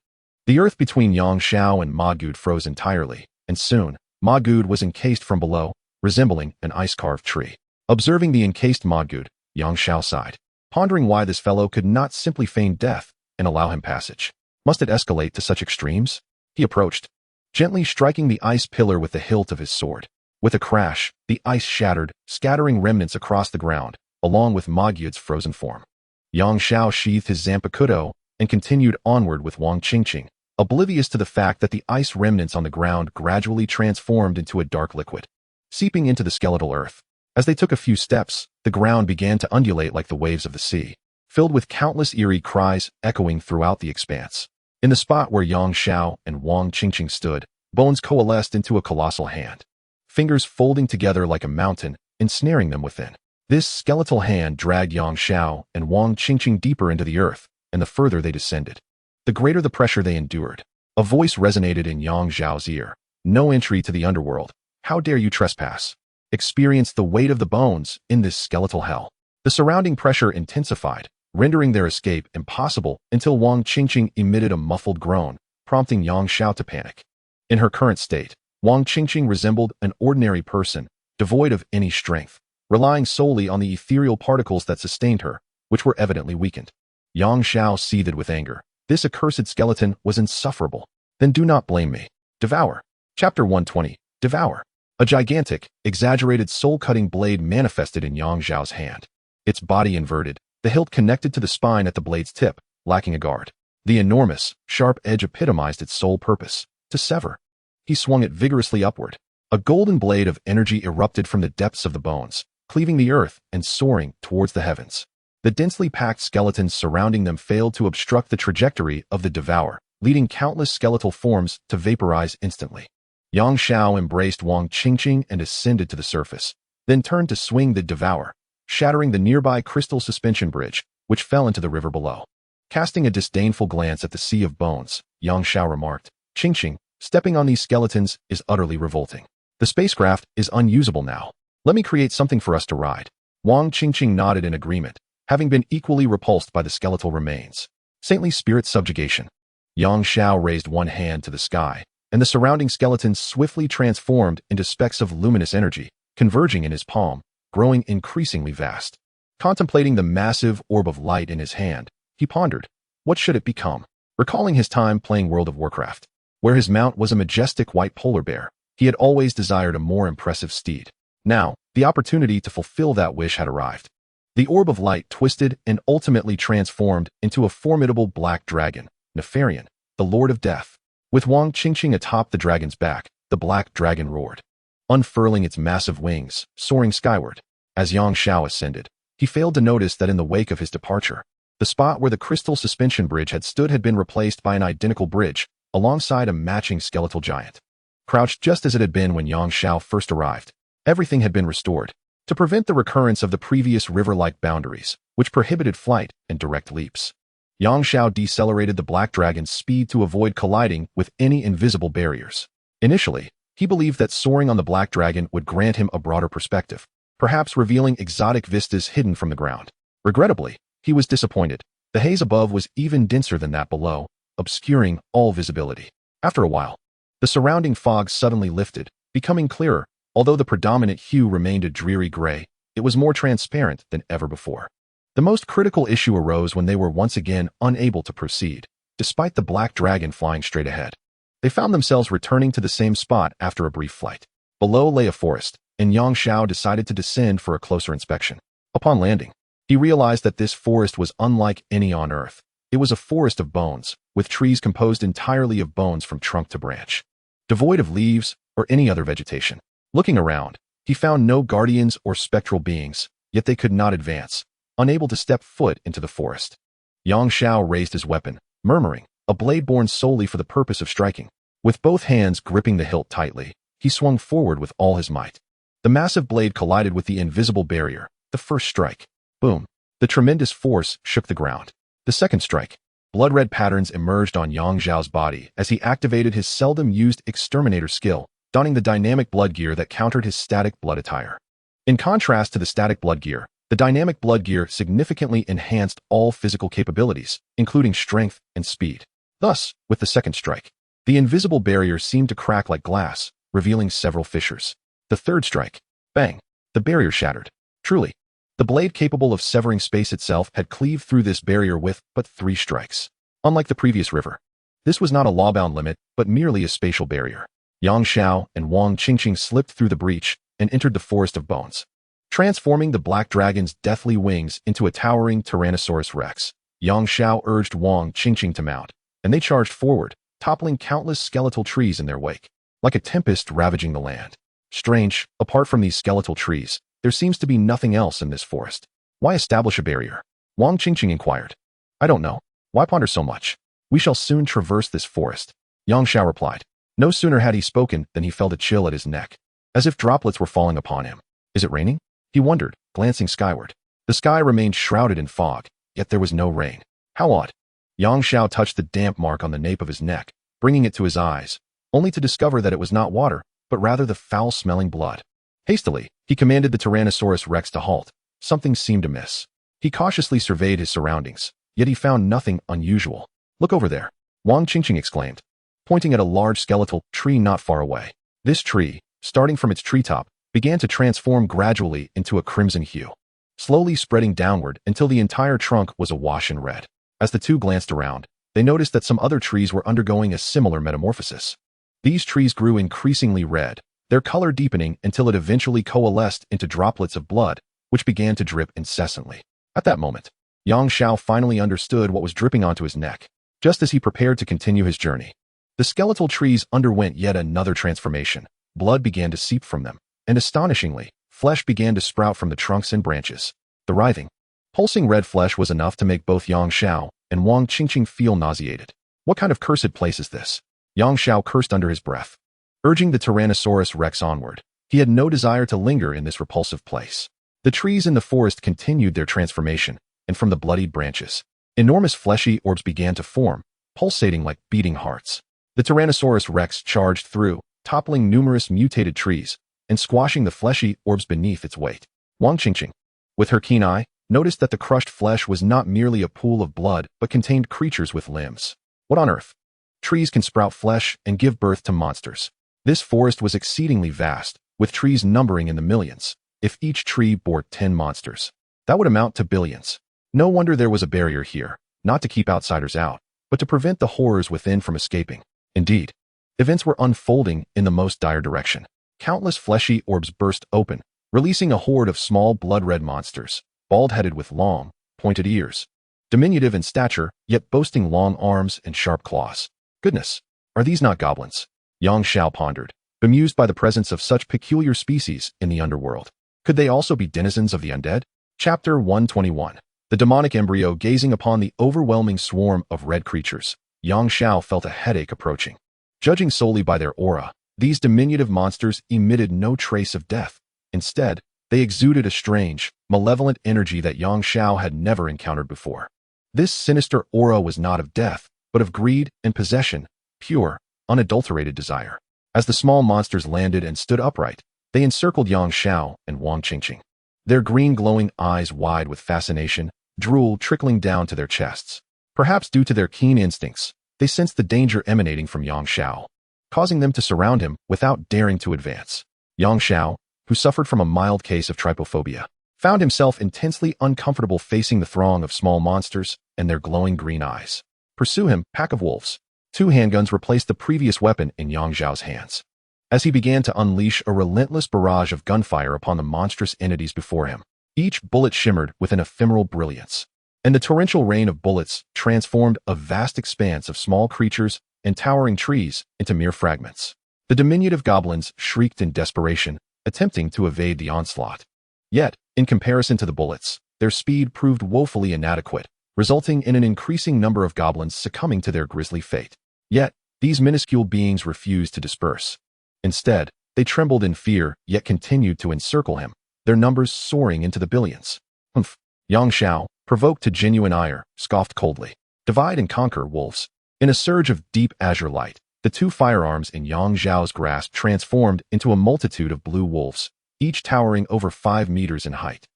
The earth between Yang Xiao and Madgud froze entirely, and soon, Madgud was encased from below, resembling an ice-carved tree. Observing the encased Madgud, Yang Xiao sighed, pondering why this fellow could not simply feign death and allow him passage. Must it escalate to such extremes? He approached, gently striking the ice pillar with the hilt of his sword. With a crash, the ice shattered, scattering remnants across the ground, along with Madgud's frozen form. Yang Xiao sheathed his Zanpakutō and continued onward with Wang Qingqing, oblivious to the fact that the ice remnants on the ground gradually transformed into a dark liquid, seeping into the skeletal earth. As they took a few steps, the ground began to undulate like the waves of the sea, filled with countless eerie cries echoing throughout the expanse. In the spot where Yang Xiao and Wang Qingqing stood, bones coalesced into a colossal hand, fingers folding together like a mountain, ensnaring them within. This skeletal hand dragged Yang Xiao and Wang Qingqing deeper into the earth, and the further they descended, the greater the pressure they endured. A voice resonated in Yang Xiao's ear. No entry to the underworld. How dare you trespass? Experience the weight of the bones in this skeletal hell. The surrounding pressure intensified, rendering their escape impossible until Wang Qingqing emitted a muffled groan, prompting Yang Xiao to panic. In her current state, Wang Qingqing resembled an ordinary person, devoid of any strength, relying solely on the ethereal particles that sustained her, which were evidently weakened. Yang Xiao seethed with anger. This accursed skeleton was insufferable. Then do not blame me. Devour. Chapter 120. Devour. A gigantic, exaggerated soul-cutting blade manifested in Yang Xiao's hand. Its body inverted, the hilt connected to the spine at the blade's tip, lacking a guard. The enormous, sharp edge epitomized its sole purpose, to sever. He swung it vigorously upward. A golden blade of energy erupted from the depths of the bones, cleaving the earth and soaring towards the heavens. The densely packed skeletons surrounding them failed to obstruct the trajectory of the devourer, leading countless skeletal forms to vaporize instantly. Yang Xiao embraced Wang Qingqing and ascended to the surface, then turned to swing the devourer, shattering the nearby crystal suspension bridge, which fell into the river below. Casting a disdainful glance at the sea of bones, Yang Xiao remarked, "Qingqing, stepping on these skeletons is utterly revolting. The spacecraft is unusable now. Let me create something for us to ride." Wang Qingqing nodded in agreement, having been equally repulsed by the skeletal remains. Saintly spirit subjugation. Yang Xiao raised one hand to the sky, and the surrounding skeletons swiftly transformed into specks of luminous energy, converging in his palm, growing increasingly vast. Contemplating the massive orb of light in his hand, he pondered, what should it become? Recalling his time playing World of Warcraft, where his mount was a majestic white polar bear, he had always desired a more impressive steed. Now, the opportunity to fulfill that wish had arrived. The orb of light twisted and ultimately transformed into a formidable black dragon, Nefarian, the Lord of Death. With Wang Qingqing atop the dragon's back, the black dragon roared, unfurling its massive wings, soaring skyward. As Yang Xiao ascended, he failed to notice that in the wake of his departure, the spot where the crystal suspension bridge had stood had been replaced by an identical bridge, alongside a matching skeletal giant. Crouched just as it had been when Yang Xiao first arrived, everything had been restored, to prevent the recurrence of the previous river-like boundaries, which prohibited flight and direct leaps. Yang Xiao decelerated the black dragon's speed to avoid colliding with any invisible barriers. Initially, he believed that soaring on the black dragon would grant him a broader perspective, perhaps revealing exotic vistas hidden from the ground. Regrettably, he was disappointed. The haze above was even denser than that below, obscuring all visibility. After a while, the surrounding fog suddenly lifted, becoming clearer. Although the predominant hue remained a dreary gray, it was more transparent than ever before. The most critical issue arose when they were once again unable to proceed, despite the black dragon flying straight ahead. They found themselves returning to the same spot after a brief flight. Below lay a forest, and Yang Xiao decided to descend for a closer inspection. Upon landing, he realized that this forest was unlike any on Earth. It was a forest of bones, with trees composed entirely of bones from trunk to branch, devoid of leaves or any other vegetation. Looking around, he found no guardians or spectral beings, yet they could not advance, unable to step foot into the forest. Yang Xiao raised his weapon, murmuring, a blade born solely for the purpose of striking. With both hands gripping the hilt tightly, he swung forward with all his might. The massive blade collided with the invisible barrier. The first strike. Boom. The tremendous force shook the ground. The second strike. Blood-red patterns emerged on Yang Xiao's body as he activated his seldom-used exterminator skill, donning the dynamic blood gear that countered his static blood attire. In contrast to the static blood gear, the dynamic blood gear significantly enhanced all physical capabilities, including strength and speed. Thus, with the second strike, the invisible barrier seemed to crack like glass, revealing several fissures. The third strike. Bang. The barrier shattered. Truly, the blade capable of severing space itself had cleaved through this barrier with but 3 strikes. Unlike the previous river, this was not a law-bound limit, but merely a spatial barrier. Yang Xiao and Wang Qingqing slipped through the breach and entered the forest of bones, transforming the black dragon's deathly wings into a towering Tyrannosaurus Rex. Yang Xiao urged Wang Qingqing to mount, and they charged forward, toppling countless skeletal trees in their wake, like a tempest ravaging the land. Strange, apart from these skeletal trees, there seems to be nothing else in this forest. Why establish a barrier? Wang Qingqing inquired. I don't know. Why ponder so much? We shall soon traverse this forest. Yang Xiao replied. No sooner had he spoken than he felt a chill at his neck, as if droplets were falling upon him. Is it raining? He wondered, glancing skyward. The sky remained shrouded in fog, yet there was no rain. How odd. Yang Xiao touched the damp mark on the nape of his neck, bringing it to his eyes, only to discover that it was not water, but rather the foul-smelling blood. Hastily, he commanded the Tyrannosaurus Rex to halt. Something seemed amiss. He cautiously surveyed his surroundings, yet he found nothing unusual. Look over there, Wang Qingqing exclaimed, pointing at a large skeletal tree not far away. This tree, starting from its treetop, began to transform gradually into a crimson hue, slowly spreading downward until the entire trunk was awash in red. As the two glanced around, they noticed that some other trees were undergoing a similar metamorphosis. These trees grew increasingly red, their color deepening until it eventually coalesced into droplets of blood, which began to drip incessantly. At that moment, Yang Xiao finally understood what was dripping onto his neck. Just as he prepared to continue his journey, the skeletal trees underwent yet another transformation. Blood began to seep from them, and astonishingly, flesh began to sprout from the trunks and branches. The writhing, pulsing red flesh was enough to make both Yang Xiao and Wang Qingqing feel nauseated. What kind of cursed place is this? Yang Xiao cursed under his breath. Urging the Tyrannosaurus Rex onward, he had no desire to linger in this repulsive place. The trees in the forest continued their transformation, and from the bloodied branches, enormous fleshy orbs began to form, pulsating like beating hearts. The Tyrannosaurus Rex charged through, toppling numerous mutated trees, and squashing the fleshy orbs beneath its weight. Wang Qingqing, with her keen eye, noticed that the crushed flesh was not merely a pool of blood but contained creatures with limbs. What on earth? Trees can sprout flesh and give birth to monsters. This forest was exceedingly vast, with trees numbering in the millions. If each tree bore 10 monsters, that would amount to billions. No wonder there was a barrier here, not to keep outsiders out, but to prevent the horrors within from escaping. Indeed, events were unfolding in the most dire direction. Countless fleshy orbs burst open, releasing a horde of small blood-red monsters, bald-headed with long, pointed ears, diminutive in stature, yet boasting long arms and sharp claws. Goodness, are these not goblins? Yang Xiao pondered, bemused by the presence of such peculiar species in the underworld. Could they also be denizens of the undead? Chapter 121. The demonic embryo gazing upon the overwhelming swarm of red creatures. Yang Xiao felt a headache approaching. Judging solely by their aura, these diminutive monsters emitted no trace of death. Instead, they exuded a strange, malevolent energy that Yang Xiao had never encountered before. This sinister aura was not of death, but of greed and possession, pure, unadulterated desire. As the small monsters landed and stood upright, they encircled Yang Xiao and Wang Qingqing. Their green glowing eyes wide with fascination, drool trickling down to their chests. Perhaps due to their keen instincts, they sensed the danger emanating from Yang Xiao, causing them to surround him without daring to advance. Yang Xiao, who suffered from a mild case of trypophobia, found himself intensely uncomfortable facing the throng of small monsters and their glowing green eyes. Pursue him, pack of wolves. 2 handguns replaced the previous weapon in Yang Xiao's hands, as he began to unleash a relentless barrage of gunfire upon the monstrous entities before him. Each bullet shimmered with an ephemeral brilliance, and the torrential rain of bullets transformed a vast expanse of small creatures and towering trees into mere fragments. The diminutive goblins shrieked in desperation, attempting to evade the onslaught. Yet, in comparison to the bullets, their speed proved woefully inadequate, resulting in an increasing number of goblins succumbing to their grisly fate. Yet, these minuscule beings refused to disperse. Instead, they trembled in fear, yet continued to encircle him, their numbers soaring into the billions. Humph! Yang Xiao, provoked to genuine ire, scoffed coldly. Divide and conquer, wolves. In a surge of deep azure light, the two firearms in Yang Xiao's grasp transformed into a multitude of blue wolves, each towering over 5 meters in height.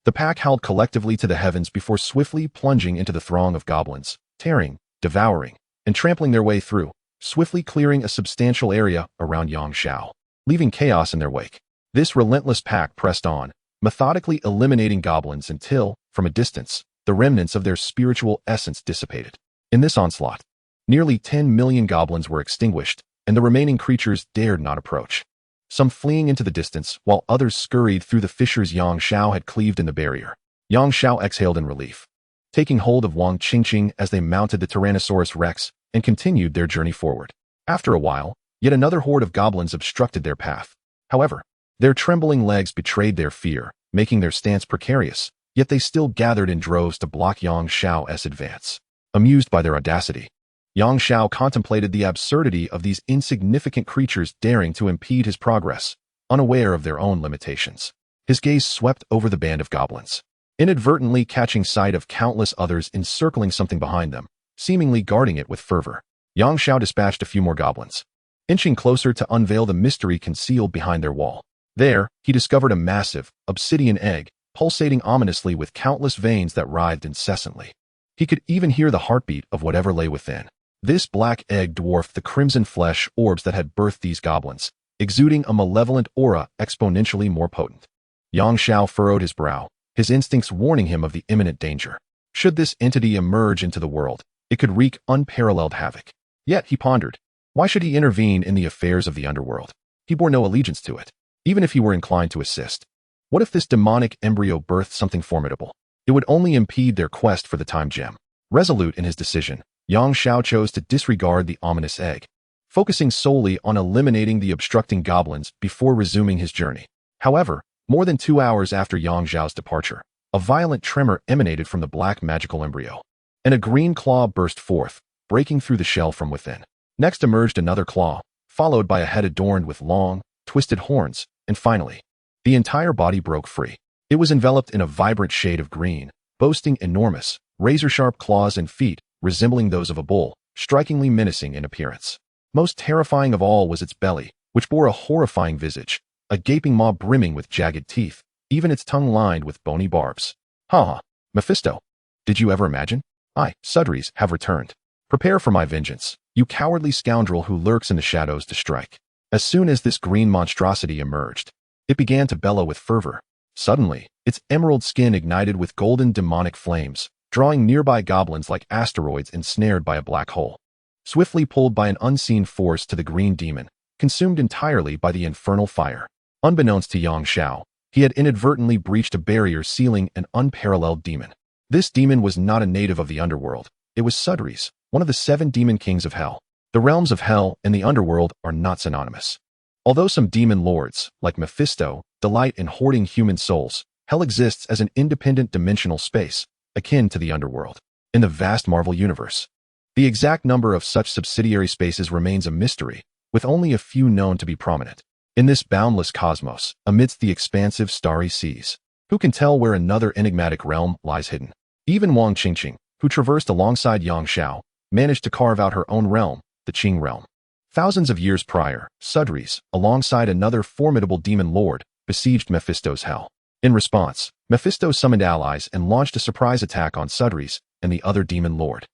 The pack howled collectively to the heavens before swiftly plunging into the throng of goblins, tearing, devouring, and trampling their way through, swiftly clearing a substantial area around Yang Xiao, leaving chaos in their wake. This relentless pack pressed on, methodically eliminating goblins until, from a distance, the remnants of their spiritual essence dissipated. In this onslaught, nearly 10 million goblins were extinguished, and the remaining creatures dared not approach. Some fleeing into the distance, while others scurried through the fissures Yang Xiao had cleaved in the barrier. Yang Xiao exhaled in relief, taking hold of Wang Qingqing as they mounted the Tyrannosaurus Rex and continued their journey forward. After a while, yet another horde of goblins obstructed their path. However, their trembling legs betrayed their fear, making their stance precarious, yet they still gathered in droves to block Yang Xiao's advance. Amused by their audacity, Yang Xiao contemplated the absurdity of these insignificant creatures daring to impede his progress, unaware of their own limitations. His gaze swept over the band of goblins, inadvertently catching sight of countless others encircling something behind them, seemingly guarding it with fervor. Yang Xiao dispatched a few more goblins, inching closer to unveil the mystery concealed behind their wall. There, he discovered a massive, obsidian egg, pulsating ominously with countless veins that writhed incessantly. He could even hear the heartbeat of whatever lay within. This black egg dwarfed the crimson flesh orbs that had birthed these goblins, exuding a malevolent aura exponentially more potent. Yang Xiao furrowed his brow, his instincts warning him of the imminent danger. Should this entity emerge into the world, it could wreak unparalleled havoc. Yet, he pondered, why should he intervene in the affairs of the underworld? He bore no allegiance to it, even if he were inclined to assist. What if this demonic embryo birthed something formidable? It would only impede their quest for the time gem. Resolute in his decision, Yang Xiao chose to disregard the ominous egg, focusing solely on eliminating the obstructing goblins before resuming his journey. However, more than 2 hours after Yang Xiao's departure, a violent tremor emanated from the black magical embryo, and a green claw burst forth, breaking through the shell from within. Next emerged another claw, followed by a head adorned with long, twisted horns, and finally, the entire body broke free. It was enveloped in a vibrant shade of green, boasting enormous, razor-sharp claws and feet resembling those of a bull, strikingly menacing in appearance. Most terrifying of all was its belly, which bore a horrifying visage, a gaping maw brimming with jagged teeth, even its tongue lined with bony barbs. Ha ha, Mephisto! Did you ever imagine? I, Sudries, have returned. Prepare for my vengeance, you cowardly scoundrel who lurks in the shadows to strike. As soon as this green monstrosity emerged, it began to bellow with fervor. Suddenly, its emerald skin ignited with golden demonic flames, drawing nearby goblins like asteroids ensnared by a black hole. Swiftly pulled by an unseen force to the green demon, consumed entirely by the infernal fire. Unbeknownst to Yang Xiao, he had inadvertently breached a barrier sealing an unparalleled demon. This demon was not a native of the underworld. It was Sudries, one of the 7 demon kings of hell. The realms of hell and the underworld are not synonymous. Although some demon lords, like Mephisto, delight in hoarding human souls, hell exists as an independent dimensional space, akin to the underworld. In the vast Marvel universe, the exact number of such subsidiary spaces remains a mystery, with only a few known to be prominent. In this boundless cosmos, amidst the expansive starry seas, who can tell where another enigmatic realm lies hidden? Even Wang Qingqing, who traversed alongside Yang Xiao, managed to carve out her own realm, the Qing realm. Thousands of years prior, Sudries, alongside another formidable demon lord, besieged Mephisto's hell. In response, Mephisto summoned allies and launched a surprise attack on Sudries and the other demon lord.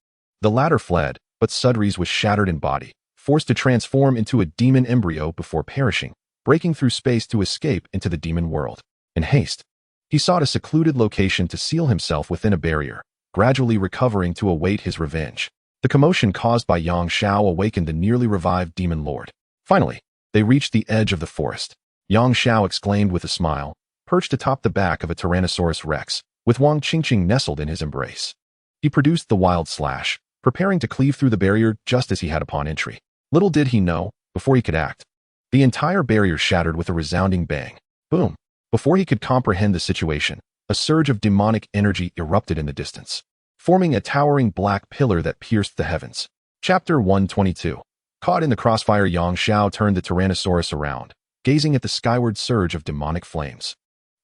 The latter fled, but Sudries was shattered in body, forced to transform into a demon embryo before perishing, breaking through space to escape into the demon world. In haste, he sought a secluded location to seal himself within a barrier, gradually recovering to await his revenge. The commotion caused by Yang Xiao awakened the nearly revived demon lord. Finally, they reached the edge of the forest. Yang Xiao exclaimed with a smile, perched atop the back of a Tyrannosaurus Rex, with Wang Qingqing nestled in his embrace. He produced the wild slash, preparing to cleave through the barrier just as he had upon entry. Little did he know, before he could act, the entire barrier shattered with a resounding bang. Boom. Before he could comprehend the situation, a surge of demonic energy erupted in the distance, forming a towering black pillar that pierced the heavens. Chapter 122. Caught in the crossfire, Yang Xiao turned the Tyrannosaurus around, gazing at the skyward surge of demonic flames.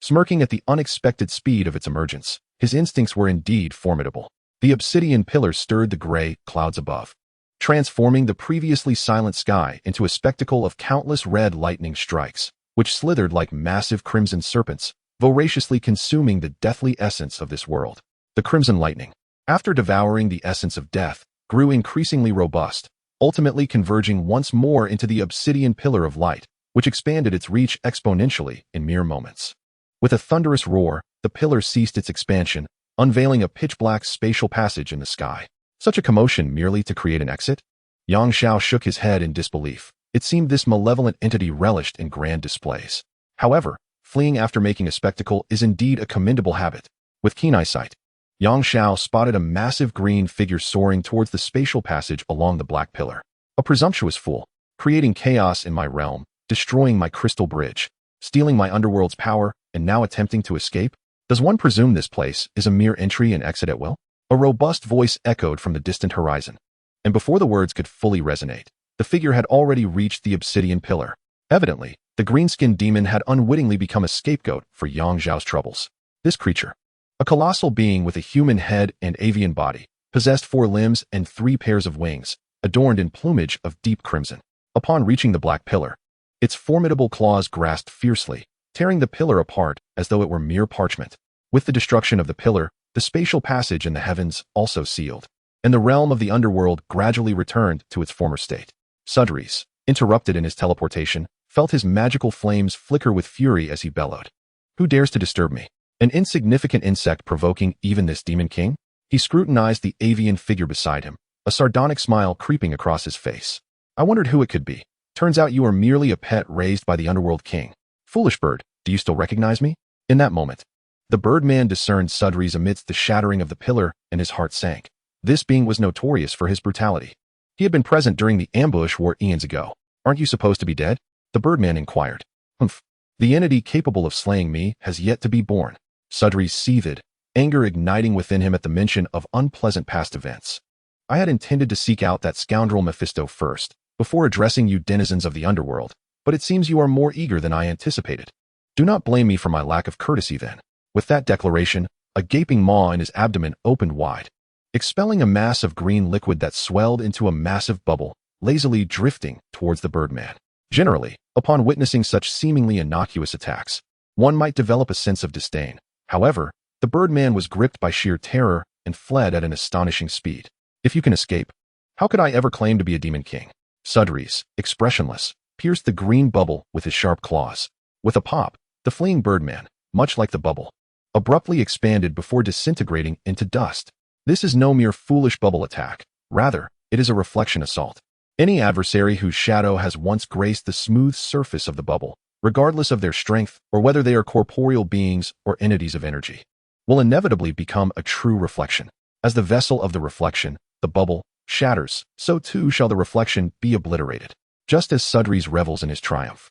Smirking at the unexpected speed of its emergence, his instincts were indeed formidable. The obsidian pillar stirred the gray clouds above, transforming the previously silent sky into a spectacle of countless red lightning strikes, which slithered like massive crimson serpents, voraciously consuming the deathly essence of this world. The crimson lightning, after devouring the essence of death, grew increasingly robust, ultimately converging once more into the obsidian pillar of light, which expanded its reach exponentially in mere moments. With a thunderous roar, the pillar ceased its expansion, unveiling a pitch-black spatial passage in the sky. Such a commotion merely to create an exit? Yang Xiao shook his head in disbelief. It seemed this malevolent entity relished in grand displays. However, fleeing after making a spectacle is indeed a commendable habit. With keen eyesight, Yang Xiao spotted a massive green figure soaring towards the spatial passage along the black pillar. A presumptuous fool, creating chaos in my realm, destroying my crystal bridge, stealing my underworld's power, and now attempting to escape? Does one presume this place is a mere entry and exit at will? A robust voice echoed from the distant horizon, and before the words could fully resonate, the figure had already reached the obsidian pillar. Evidently, the green-skinned demon had unwittingly become a scapegoat for Yang Xiao's troubles. This creature, a colossal being with a human head and avian body, possessed 4 limbs and 3 pairs of wings, adorned in plumage of deep crimson. Upon reaching the black pillar, its formidable claws grasped fiercely, tearing the pillar apart as though it were mere parchment. With the destruction of the pillar, the spatial passage in the heavens also sealed, and the realm of the underworld gradually returned to its former state. Sudris, interrupted in his teleportation, felt his magical flames flicker with fury as he bellowed. Who dares to disturb me? An insignificant insect provoking even this demon king? He scrutinized the avian figure beside him, a sardonic smile creeping across his face. I wondered who it could be. Turns out you are merely a pet raised by the underworld king. Foolish bird, do you still recognize me? In that moment, the birdman discerned Sudris amidst the shattering of the pillar, and his heart sank. This being was notorious for his brutality. He had been present during the ambush war eons ago. Aren't you supposed to be dead? The birdman inquired. Humph. The entity capable of slaying me has yet to be born. Sudris seethed, anger igniting within him at the mention of unpleasant past events. I had intended to seek out that scoundrel Mephisto first, before addressing you denizens of the underworld, but it seems you are more eager than I anticipated. Do not blame me for my lack of courtesy then. With that declaration, a gaping maw in his abdomen opened wide, expelling a mass of green liquid that swelled into a massive bubble, lazily drifting towards the birdman. Generally, upon witnessing such seemingly innocuous attacks, one might develop a sense of disdain. However, the birdman was gripped by sheer terror and fled at an astonishing speed. If you can escape, how could I ever claim to be a demon king? Sudris, expressionless, pierced the green bubble with his sharp claws. With a pop, the fleeing birdman, much like the bubble, abruptly expanded before disintegrating into dust. This is no mere foolish bubble attack. Rather, it is a reflection assault. Any adversary whose shadow has once graced the smooth surface of the bubble, regardless of their strength or whether they are corporeal beings or entities of energy, will inevitably become a true reflection. As the vessel of the reflection, the bubble, shatters, so too shall the reflection be obliterated. Just as Sudris revels in his triumph,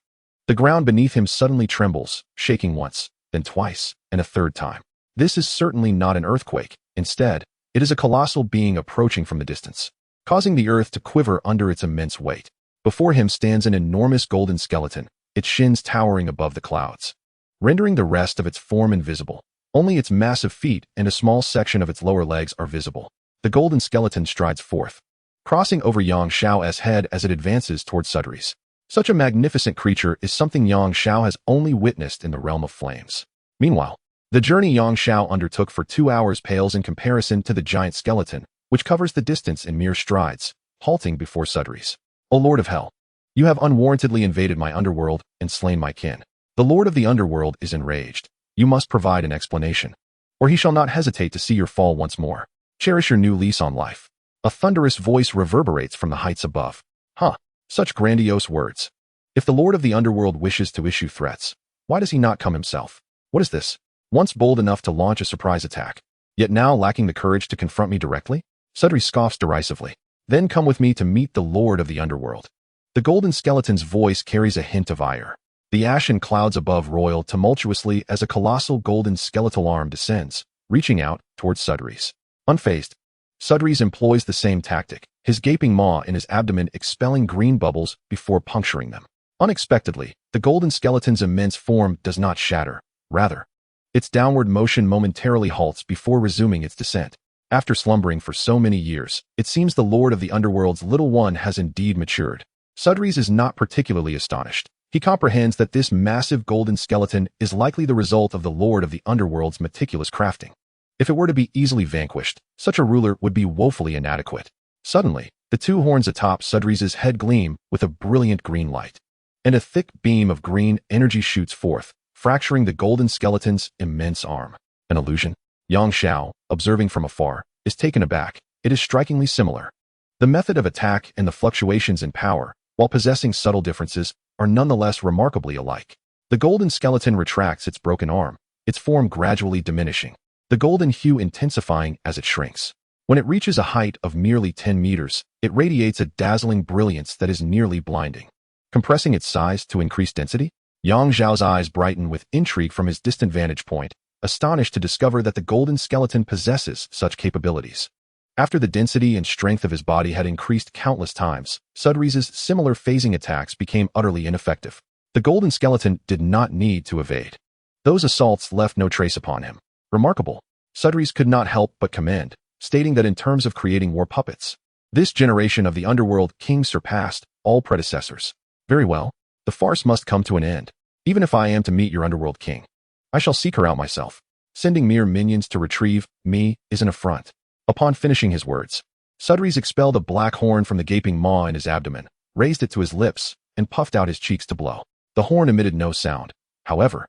the ground beneath him suddenly trembles, shaking once, then twice, and a third time. This is certainly not an earthquake. Instead, it is a colossal being approaching from the distance, causing the earth to quiver under its immense weight. Before him stands an enormous golden skeleton, its shins towering above the clouds, rendering the rest of its form invisible. Only its massive feet and a small section of its lower legs are visible. The golden skeleton strides forth, crossing over Yang Xiao's head as it advances towards Sudris. Such a magnificent creature is something Yang Xiao has only witnessed in the realm of flames. Meanwhile, the journey Yang Xiao undertook for 2 hours pales in comparison to the giant skeleton, which covers the distance in mere strides, halting before Sudris. O Lord of Hell, you have unwarrantedly invaded my underworld and slain my kin. The Lord of the underworld is enraged. You must provide an explanation, or he shall not hesitate to see your fall once more. Cherish your new lease on life. A thunderous voice reverberates from the heights above. Such grandiose words. If the Lord of the underworld wishes to issue threats, why does he not come himself? What is this? Once bold enough to launch a surprise attack, yet now lacking the courage to confront me directly? Sudri scoffs derisively. Then come with me to meet the Lord of the Underworld. The golden skeleton's voice carries a hint of ire. The ashen clouds above roil tumultuously as a colossal golden skeletal arm descends, reaching out towards Sudri's. Unfazed, Sudri's employs the same tactic, his gaping maw in his abdomen expelling green bubbles before puncturing them. Unexpectedly, the golden skeleton's immense form does not shatter. Rather, its downward motion momentarily halts before resuming its descent. After slumbering for so many years, it seems the Lord of the Underworld's little one has indeed matured. Sudri's is not particularly astonished. He comprehends that this massive golden skeleton is likely the result of the Lord of the Underworld's meticulous crafting. If it were to be easily vanquished, such a ruler would be woefully inadequate. Suddenly, the two horns atop Sudri's head gleam with a brilliant green light, and a thick beam of green energy shoots forth, fracturing the golden skeleton's immense arm. An illusion? Yang Xiao, observing from afar, is taken aback. It is strikingly similar. The method of attack and the fluctuations in power, while possessing subtle differences, are nonetheless remarkably alike. The golden skeleton retracts its broken arm, its form gradually diminishing, the golden hue intensifying as it shrinks. When it reaches a height of merely 10 meters, it radiates a dazzling brilliance that is nearly blinding. Compressing its size to increase density? Yang Xiao's eyes brighten with intrigue from his distant vantage point, astonished to discover that the golden skeleton possesses such capabilities. After the density and strength of his body had increased countless times, Sudri's similar phasing attacks became utterly ineffective. The golden skeleton did not need to evade. Those assaults left no trace upon him. Remarkable. Sudri's could not help but commend, stating that in terms of creating war puppets, this generation of the Underworld King surpassed all predecessors. Very well. The farce must come to an end. Even if I am to meet your Underworld King, I shall seek her out myself. Sending mere minions to retrieve me is an affront. Upon finishing his words, Sudri's expelled a black horn from the gaping maw in his abdomen, raised it to his lips, and puffed out his cheeks to blow. The horn emitted no sound. However,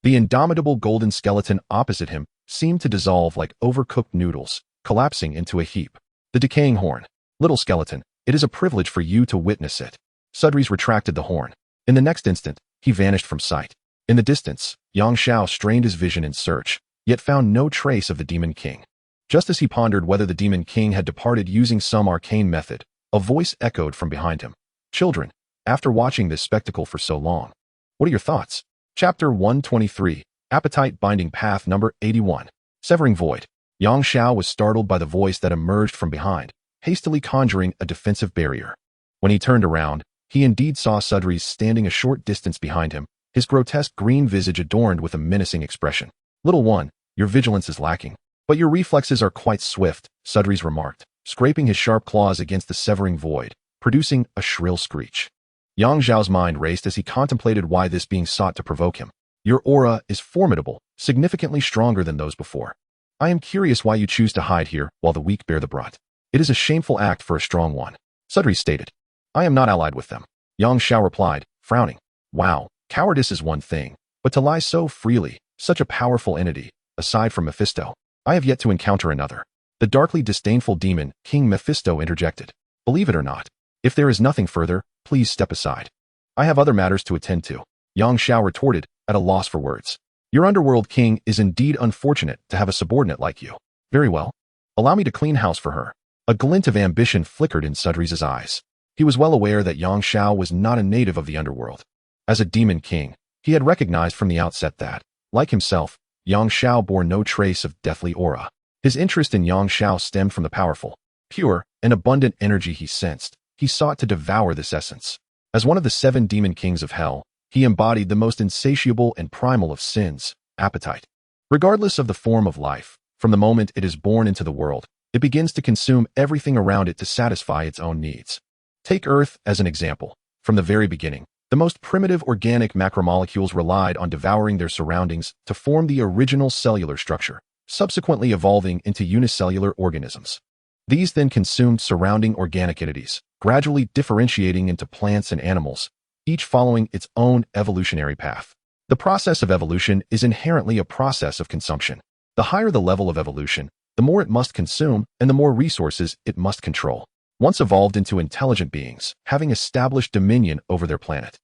the indomitable golden skeleton opposite him seemed to dissolve like overcooked noodles, collapsing into a heap. The decaying horn. Little skeleton, it is a privilege for you to witness it. Sudri's retracted the horn. In the next instant, he vanished from sight. In the distance, Yang Xiao strained his vision in search, yet found no trace of the Demon King. Just as he pondered whether the Demon King had departed using some arcane method, a voice echoed from behind him. Children, after watching this spectacle for so long, what are your thoughts? Chapter 123, Appetite Binding Path Number 81. Severing Void. Yang Xiao was startled by the voice that emerged from behind, hastily conjuring a defensive barrier. When he turned around, he indeed saw Sudri's standing a short distance behind him, his grotesque green visage adorned with a menacing expression. Little one, your vigilance is lacking. But your reflexes are quite swift, Sudri's remarked, scraping his sharp claws against the severing void, producing a shrill screech. Yang Xiao's mind raced as he contemplated why this being sought to provoke him. Your aura is formidable, significantly stronger than those before. I am curious why you choose to hide here while the weak bear the brunt. It is a shameful act for a strong one, Sudri stated. I am not allied with them, Yang Xiao replied, frowning. Wow, cowardice is one thing, but to lie so freely, such a powerful entity, aside from Mephisto, I have yet to encounter another. The darkly disdainful demon, King Mephisto, interjected. Believe it or not, if there is nothing further, please step aside. I have other matters to attend to, Yang Xiao retorted, at a loss for words. Your Underworld King is indeed unfortunate to have a subordinate like you. Very well. Allow me to clean house for her. A glint of ambition flickered in Sudri's eyes. He was well aware that Yang Xiao was not a native of the Underworld. As a demon king, he had recognized from the outset that, like himself, Yang Xiao bore no trace of deathly aura. His interest in Yang Xiao stemmed from the powerful, pure, and abundant energy he sensed. He sought to devour this essence. As one of the 7 demon kings of hell, he embodied the most insatiable and primal of sins, appetite. Regardless of the form of life, from the moment it is born into the world, it begins to consume everything around it to satisfy its own needs. Take Earth as an example. From the very beginning, the most primitive organic macromolecules relied on devouring their surroundings to form the original cellular structure, subsequently evolving into unicellular organisms. These then consumed surrounding organic entities, gradually differentiating into plants and animals, each following its own evolutionary path. The process of evolution is inherently a process of consumption. The higher the level of evolution, the more it must consume and the more resources it must control. Once evolved into intelligent beings, having established dominion over their planet,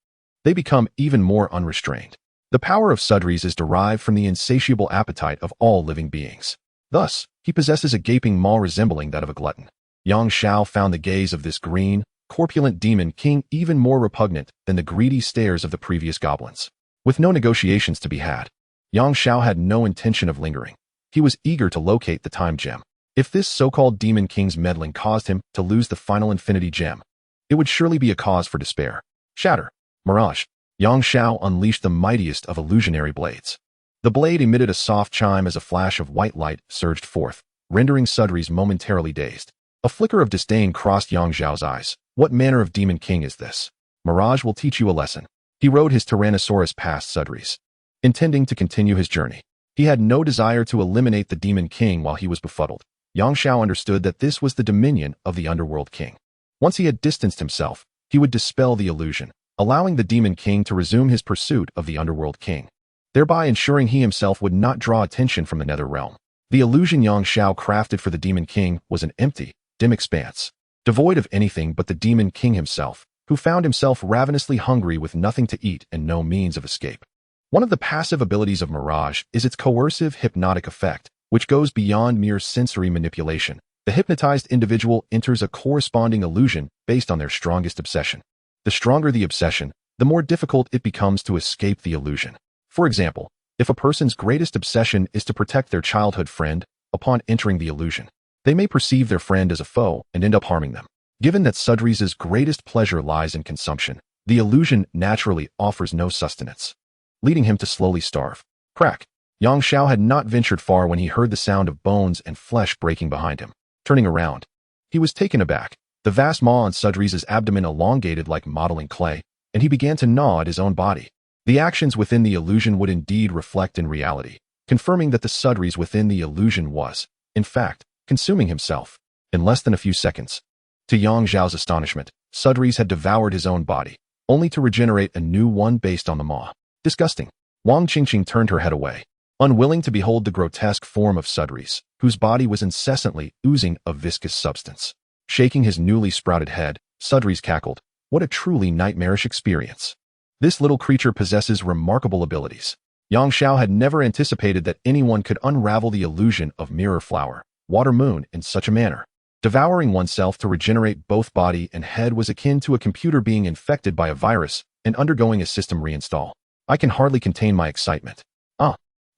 they become even more unrestrained. The power of Sudri's is derived from the insatiable appetite of all living beings. Thus, He possesses a gaping maw resembling that of a glutton. Yang Xiao found the gaze of this green, corpulent demon king even more repugnant than the greedy stares of the previous goblins. With no negotiations to be had, Yang Xiao had no intention of lingering. He was eager to locate the time gem. If this so-called demon king's meddling caused him to lose the final infinity gem, it would surely be a cause for despair. Shatter. Mirage. Yang Xiao unleashed the mightiest of illusionary blades. The blade emitted a soft chime as a flash of white light surged forth, rendering Sudries momentarily dazed. A flicker of disdain crossed Yang Xiao's eyes. What manner of demon king is this? Mirage will teach you a lesson. He rode his Tyrannosaurus past Sudries, intending to continue his journey. He had no desire to eliminate the demon king while he was befuddled. Yang Xiao understood that this was the dominion of the underworld king. Once he had distanced himself, he would dispel the illusion, allowing the demon king to resume his pursuit of the underworld king, thereby ensuring he himself would not draw attention from the nether realm. The illusion Yang Xiao crafted for the demon king was an empty, dim expanse, devoid of anything but the demon king himself, who found himself ravenously hungry with nothing to eat and no means of escape. One of the passive abilities of Mirage is its coercive hypnotic effect, which goes beyond mere sensory manipulation. The hypnotized individual enters a corresponding illusion based on their strongest obsession. The stronger the obsession, the more difficult it becomes to escape the illusion. For example, if a person's greatest obsession is to protect their childhood friend, upon entering the illusion, they may perceive their friend as a foe and end up harming them. Given that Sudries' greatest pleasure lies in consumption, the illusion naturally offers no sustenance, leading him to slowly starve. Crack. Yang Xiao had not ventured far when he heard the sound of bones and flesh breaking behind him. Turning around, he was taken aback. The vast maw on Sudries' abdomen elongated like modeling clay, and he began to gnaw at his own body. The actions within the illusion would indeed reflect in reality, confirming that the Sudries within the illusion was, in fact, consuming himself. In less than a few seconds, to Yang Xiao's astonishment, Sudries had devoured his own body, only to regenerate a new one based on the maw. Disgusting. Wang Qingqing turned her head away, unwilling to behold the grotesque form of Sudries, whose body was incessantly oozing a viscous substance. Shaking his newly sprouted head, Sudries cackled. What a truly nightmarish experience. This little creature possesses remarkable abilities. Yang Xiao had never anticipated that anyone could unravel the illusion of mirror flower, water moon in such a manner. Devouring oneself to regenerate both body and head was akin to a computer being infected by a virus and undergoing a system reinstall. I can hardly contain my excitement.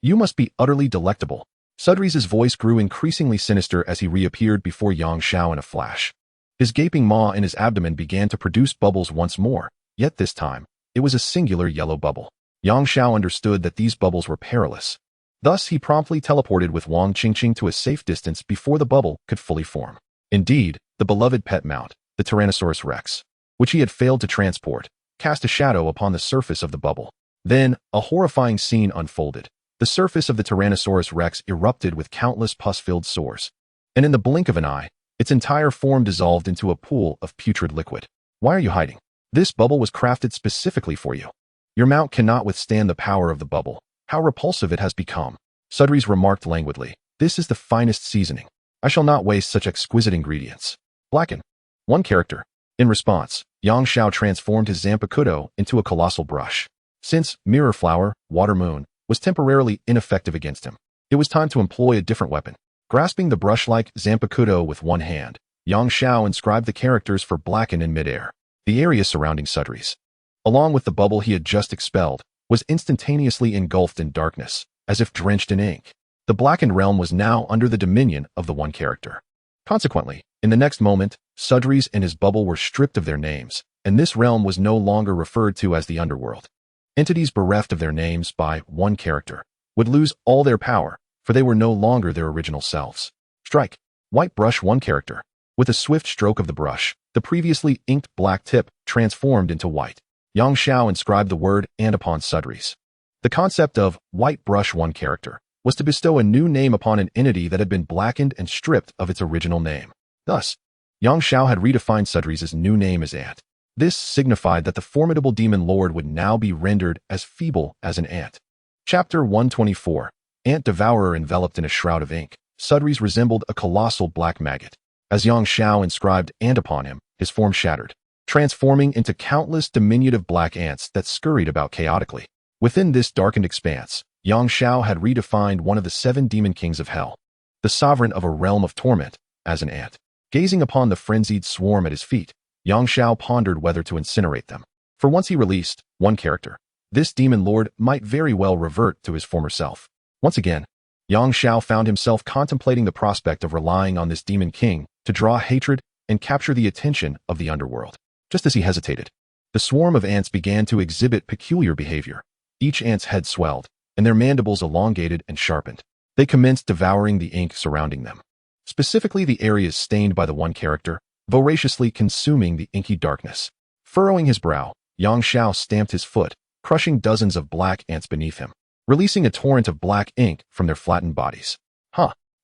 You must be utterly delectable. Sudries' voice grew increasingly sinister as he reappeared before Yang Xiao in a flash. His gaping maw in his abdomen began to produce bubbles once more, yet this time, it was a singular yellow bubble. Yang Xiao understood that these bubbles were perilous. Thus, he promptly teleported with Wang Qingqing to a safe distance before the bubble could fully form. Indeed, the beloved pet mount, the Tyrannosaurus Rex, which he had failed to transport, cast a shadow upon the surface of the bubble. Then, a horrifying scene unfolded. The surface of the Tyrannosaurus Rex erupted with countless pus-filled sores, and in the blink of an eye, its entire form dissolved into a pool of putrid liquid. Why are you hiding? This bubble was crafted specifically for you. Your mount cannot withstand the power of the bubble. How repulsive it has become. Sudries remarked languidly. This is the finest seasoning. I shall not waste such exquisite ingredients. Blacken. One character. In response, Yang Xiao transformed his Zanpakutō into a colossal brush. Since Mirror Flower, Water Moon, was temporarily ineffective against him, it was time to employ a different weapon. Grasping the brush-like Zanpakutō with one hand, Yang Xiao inscribed the characters for Blacken in midair. The area surrounding Sudries, along with the bubble he had just expelled, was instantaneously engulfed in darkness, as if drenched in ink. The blackened realm was now under the dominion of the one character. Consequently, in the next moment, Sudries and his bubble were stripped of their names, and this realm was no longer referred to as the underworld. Entities bereft of their names by one character would lose all their power, for they were no longer their original selves. Strike. White brush one character. With a swift stroke of the brush, the previously inked black tip transformed into white. Yang Xiao inscribed the word and upon Sudries. The concept of white brush one character was to bestow a new name upon an entity that had been blackened and stripped of its original name. Thus, Yang Xiao had redefined Sudries' new name as Ant. This signified that the formidable demon lord would now be rendered as feeble as an ant. Chapter 124. Ant Devourer enveloped in a shroud of ink, Sudries resembled a colossal black maggot. As Yang Xiao inscribed Ant upon him, his form shattered, transforming into countless diminutive black ants that scurried about chaotically. Within this darkened expanse, Yang Xiao had redefined one of the 7 demon kings of hell. the sovereign of a realm of torment, as an ant. Gazing upon the frenzied swarm at his feet, Yang Xiao pondered whether to incinerate them. For once he released one character, this demon lord might very well revert to his former self. Once again, Yang Xiao found himself contemplating the prospect of relying on this demon king to draw hatred and capture the attention of the underworld. Just as he hesitated, the swarm of ants began to exhibit peculiar behavior. Each ant's head swelled, and their mandibles elongated and sharpened. They commenced devouring the ink surrounding them, specifically the areas stained by the one character, voraciously consuming the inky darkness. Furrowing his brow, Yang Xiao stamped his foot, crushing dozens of black ants beneath him, releasing a torrent of black ink from their flattened bodies.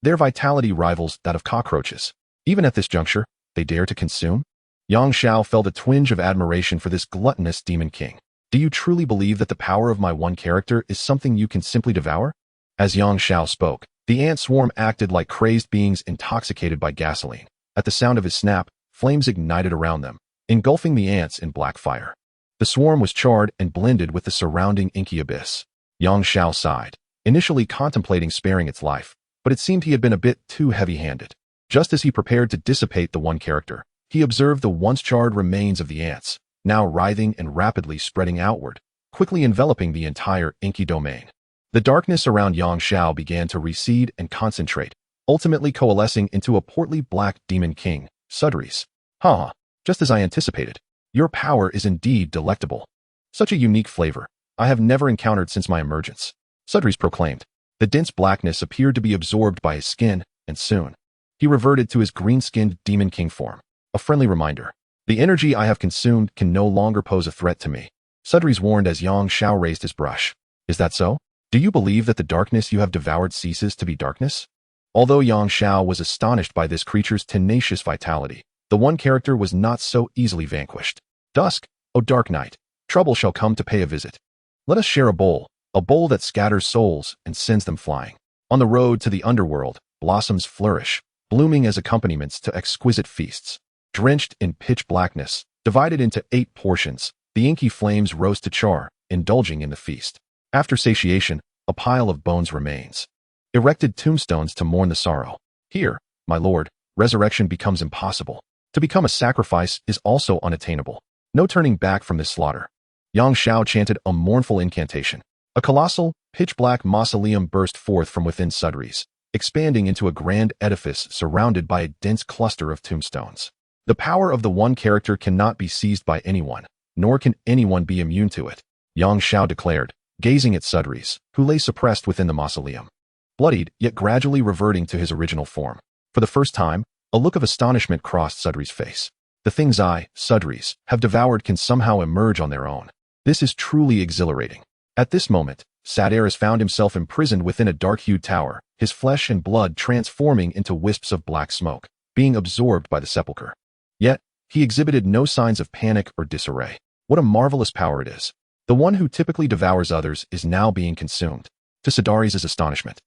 Their vitality rivals that of cockroaches. Even at this juncture, they dare to consume? Yang Xiao felt a twinge of admiration for this gluttonous demon king. Do you truly believe that the power of my one character is something you can simply devour? As Yang Xiao spoke, the ant swarm acted like crazed beings intoxicated by gasoline. At the sound of his snap, flames ignited around them, engulfing the ants in black fire. The swarm was charred and blended with the surrounding inky abyss. Yang Xiao sighed, initially contemplating sparing its life, but it seemed he had been a bit too heavy-handed. Just as he prepared to dissipate the one character, he observed the once charred remains of the ants, now writhing and rapidly spreading outward, quickly enveloping the entire inky domain. The darkness around Yang Xiao began to recede and concentrate, ultimately coalescing into a portly black demon king, Sudris. Just as I anticipated. Your power is indeed delectable. Such a unique flavor, I have never encountered since my emergence, Sudris proclaimed. The dense blackness appeared to be absorbed by his skin, and soon, he reverted to his green-skinned demon king form. A friendly reminder. The energy I have consumed can no longer pose a threat to me, Sudris warned as Yang Xiao raised his brush. Is that so? Do you believe that the darkness you have devoured ceases to be darkness? Although Yang Xiao was astonished by this creature's tenacious vitality, the one character was not so easily vanquished. Dusk, O dark night, trouble shall come to pay a visit. Let us share a bowl that scatters souls and sends them flying. On the road to the underworld, blossoms flourish, blooming as accompaniments to exquisite feasts. Drenched in pitch blackness, divided into 8 portions, the inky flames rose to char, indulging in the feast. After satiation, a pile of bones remains. Erected tombstones to mourn the sorrow. Here, my lord, resurrection becomes impossible. To become a sacrifice is also unattainable. No turning back from this slaughter. Yang Xiao chanted a mournful incantation. A colossal, pitch-black mausoleum burst forth from within Sudris, expanding into a grand edifice surrounded by a dense cluster of tombstones. The power of the one character cannot be seized by anyone, nor can anyone be immune to it, Yang Xiao declared, gazing at Sudris, who lay suppressed within the mausoleum. Bloodied, yet gradually reverting to his original form. For the first time, a look of astonishment crossed Sudris' face. The things I, Sudris, have devoured can somehow emerge on their own. This is truly exhilarating. At this moment, Shatters found himself imprisoned within a dark-hued tower, his flesh and blood transforming into wisps of black smoke, being absorbed by the sepulchre. Yet, he exhibited no signs of panic or disarray. What a marvelous power it is. The one who typically devours others is now being consumed. To Sadaris' astonishment,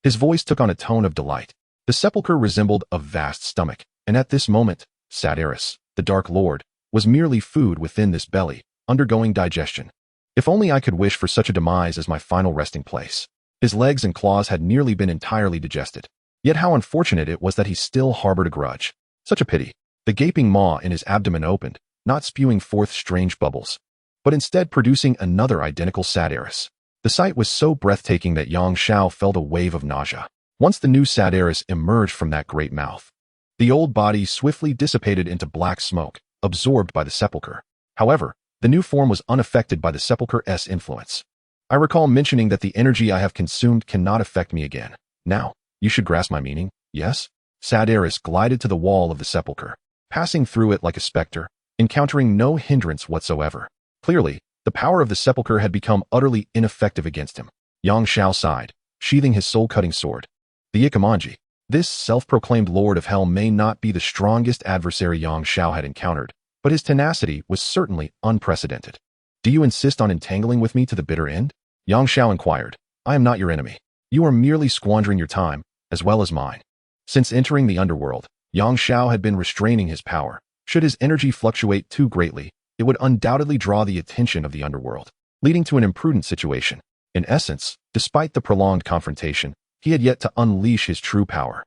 his voice took on a tone of delight. The sepulchre resembled a vast stomach, and at this moment, Shatters, the Dark Lord, was merely food within this belly, undergoing digestion. If only I could wish for such a demise as my final resting place. His legs and claws had nearly been entirely digested. Yet how unfortunate it was that he still harbored a grudge. Such a pity. The gaping maw in his abdomen opened, not spewing forth strange bubbles, but instead producing another identical Shatters. The sight was so breathtaking that Yang Xiao felt a wave of nausea. Once the new Shatters emerged from that great mouth, the old body swiftly dissipated into black smoke, absorbed by the sepulchre. However, the new form was unaffected by the sepulchre's influence. I recall mentioning that the energy I have consumed cannot affect me again. Now, you should grasp my meaning, yes? Shatters glided to the wall of the sepulchre, passing through it like a specter, encountering no hindrance whatsoever. Clearly, the power of the sepulchre had become utterly ineffective against him. Yang Xiao sighed, sheathing his soul-cutting sword. The Ikamanji, this self-proclaimed Lord of Hell, may not be the strongest adversary Yang Xiao had encountered, but his tenacity was certainly unprecedented. Do you insist on entangling with me to the bitter end? Yang Xiao inquired. I am not your enemy. You are merely squandering your time, as well as mine. Since entering the underworld, Yang Xiao had been restraining his power. Should his energy fluctuate too greatly, it would undoubtedly draw the attention of the underworld, leading to an imprudent situation. In essence, despite the prolonged confrontation, He had yet to unleash his true power.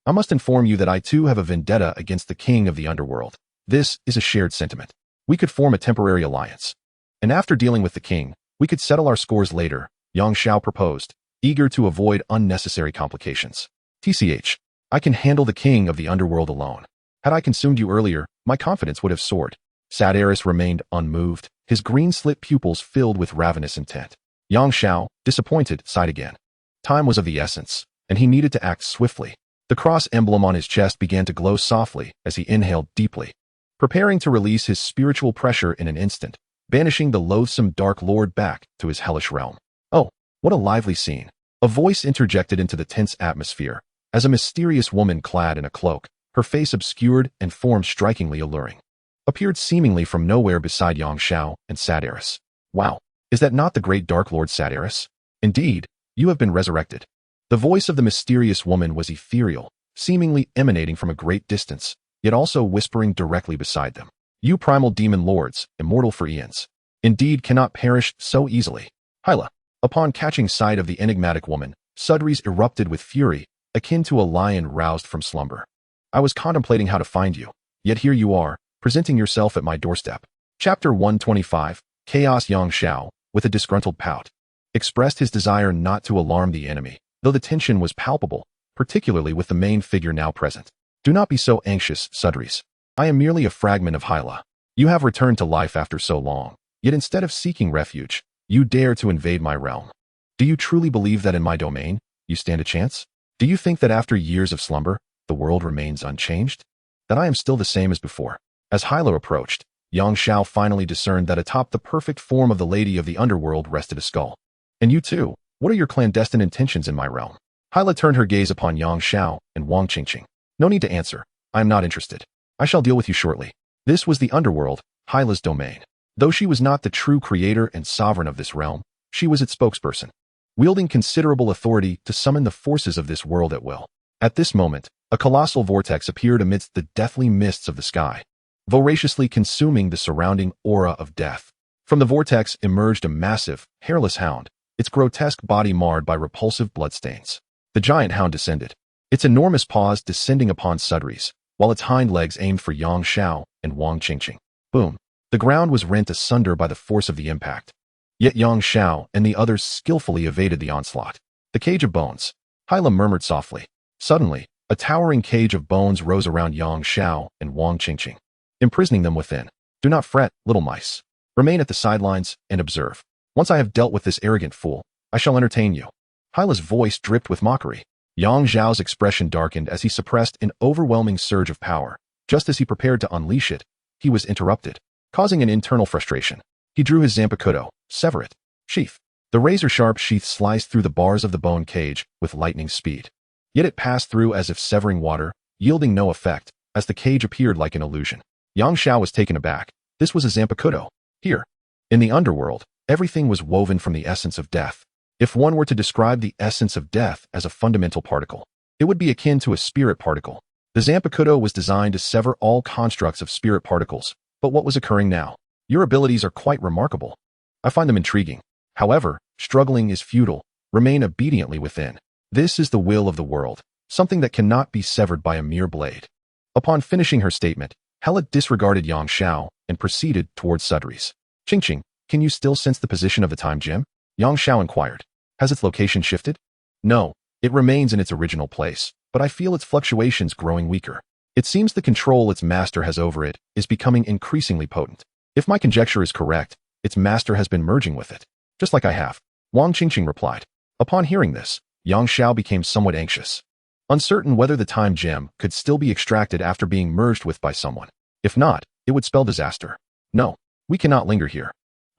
I must inform you that I too have a vendetta against the king of the underworld. This is a shared sentiment. We could form a temporary alliance. And after dealing with the king, we could settle our scores later, Yang Xiao proposed, eager to avoid unnecessary complications. TCH, I can handle the king of the underworld alone. Had I consumed you earlier, my confidence would have soared. Shatters remained unmoved, his green-slit pupils filled with ravenous intent. Yang Xiao, disappointed, sighed again. Time was of the essence, and he needed to act swiftly. The cross emblem on his chest began to glow softly as he inhaled deeply, preparing to release his spiritual pressure in an instant, banishing the loathsome Dark Lord back to his hellish realm. Oh, what a lively scene. A voice interjected into the tense atmosphere, as a mysterious woman clad in a cloak, her face obscured and form strikingly alluring, appeared seemingly from nowhere beside Yang Xiao and Shatters. Wow, is that not the great Dark Lord Shatters? Indeed, you have been resurrected. The voice of the mysterious woman was ethereal, seemingly emanating from a great distance, yet also whispering directly beside them. You primal demon lords, immortal for eons, indeed cannot perish so easily. Hyla. Upon catching sight of the enigmatic woman, Sudries erupted with fury, akin to a lion roused from slumber. I was contemplating how to find you, yet here you are, presenting yourself at my doorstep. Chapter 125, Chaos. Yang Xiao, with a disgruntled pout, expressed his desire not to alarm the enemy, though the tension was palpable, particularly with the main figure now present. Do not be so anxious, Sudries. I am merely a fragment of Hyla. You have returned to life after so long, yet instead of seeking refuge, you dare to invade my realm. Do you truly believe that in my domain, you stand a chance? Do you think that after years of slumber, the world remains unchanged? That I am still the same as before? As Hyla approached, Yang Xiao finally discerned that atop the perfect form of the lady of the underworld rested a skull. And you too, what are your clandestine intentions in my realm? Hyla turned her gaze upon Yang Xiao and Wang Qingqing. No need to answer. I am not interested. I shall deal with you shortly. This was the underworld, Hyla's domain. Though she was not the true creator and sovereign of this realm, she was its spokesperson, wielding considerable authority to summon the forces of this world at will. At this moment, a colossal vortex appeared amidst the deathly mists of the sky, voraciously consuming the surrounding aura of death. From the vortex emerged a massive, hairless hound, its grotesque body marred by repulsive bloodstains. The giant hound descended, its enormous paws descending upon Sudries, while its hind legs aimed for Yang Xiao and Wang Qingqing. Boom. The ground was rent asunder by the force of the impact. Yet Yang Xiao and the others skillfully evaded the onslaught. The cage of bones. Hyla murmured softly. Suddenly, a towering cage of bones rose around Yang Xiao and Wang Qingqing, imprisoning them within. Do not fret, little mice. Remain at the sidelines and observe. Once I have dealt with this arrogant fool, I shall entertain you. Hyla's voice dripped with mockery. Yang Xiao's expression darkened as he suppressed an overwhelming surge of power. Just as he prepared to unleash it, he was interrupted, causing an internal frustration. He drew his Zanpakutō, sever it. Sheath. The razor-sharp sheath sliced through the bars of the bone cage with lightning speed. Yet it passed through as if severing water, yielding no effect, as the cage appeared like an illusion. Yang Xiao was taken aback. This was a Zanpakutō. Here. In the underworld, everything was woven from the essence of death. If one were to describe the essence of death as a fundamental particle, it would be akin to a spirit particle. The Zanpakutō was designed to sever all constructs of spirit particles. But what was occurring now? Your abilities are quite remarkable. I find them intriguing. However, struggling is futile. Remain obediently within. This is the will of the world, something that cannot be severed by a mere blade. Upon finishing her statement, Hyla disregarded Yang Xiao and proceeded towards Sudries. Qingqing, can you still sense the position of the time gem? Yang Xiao inquired. Has its location shifted? No, it remains in its original place, but I feel its fluctuations growing weaker. It seems the control its master has over it is becoming increasingly potent. If my conjecture is correct, its master has been merging with it. Just like I have. Wang Qingqing replied. Upon hearing this, Yang Xiao became somewhat anxious, uncertain whether the time gem could still be extracted after being merged with by someone. If not, it would spell disaster. No, we cannot linger here.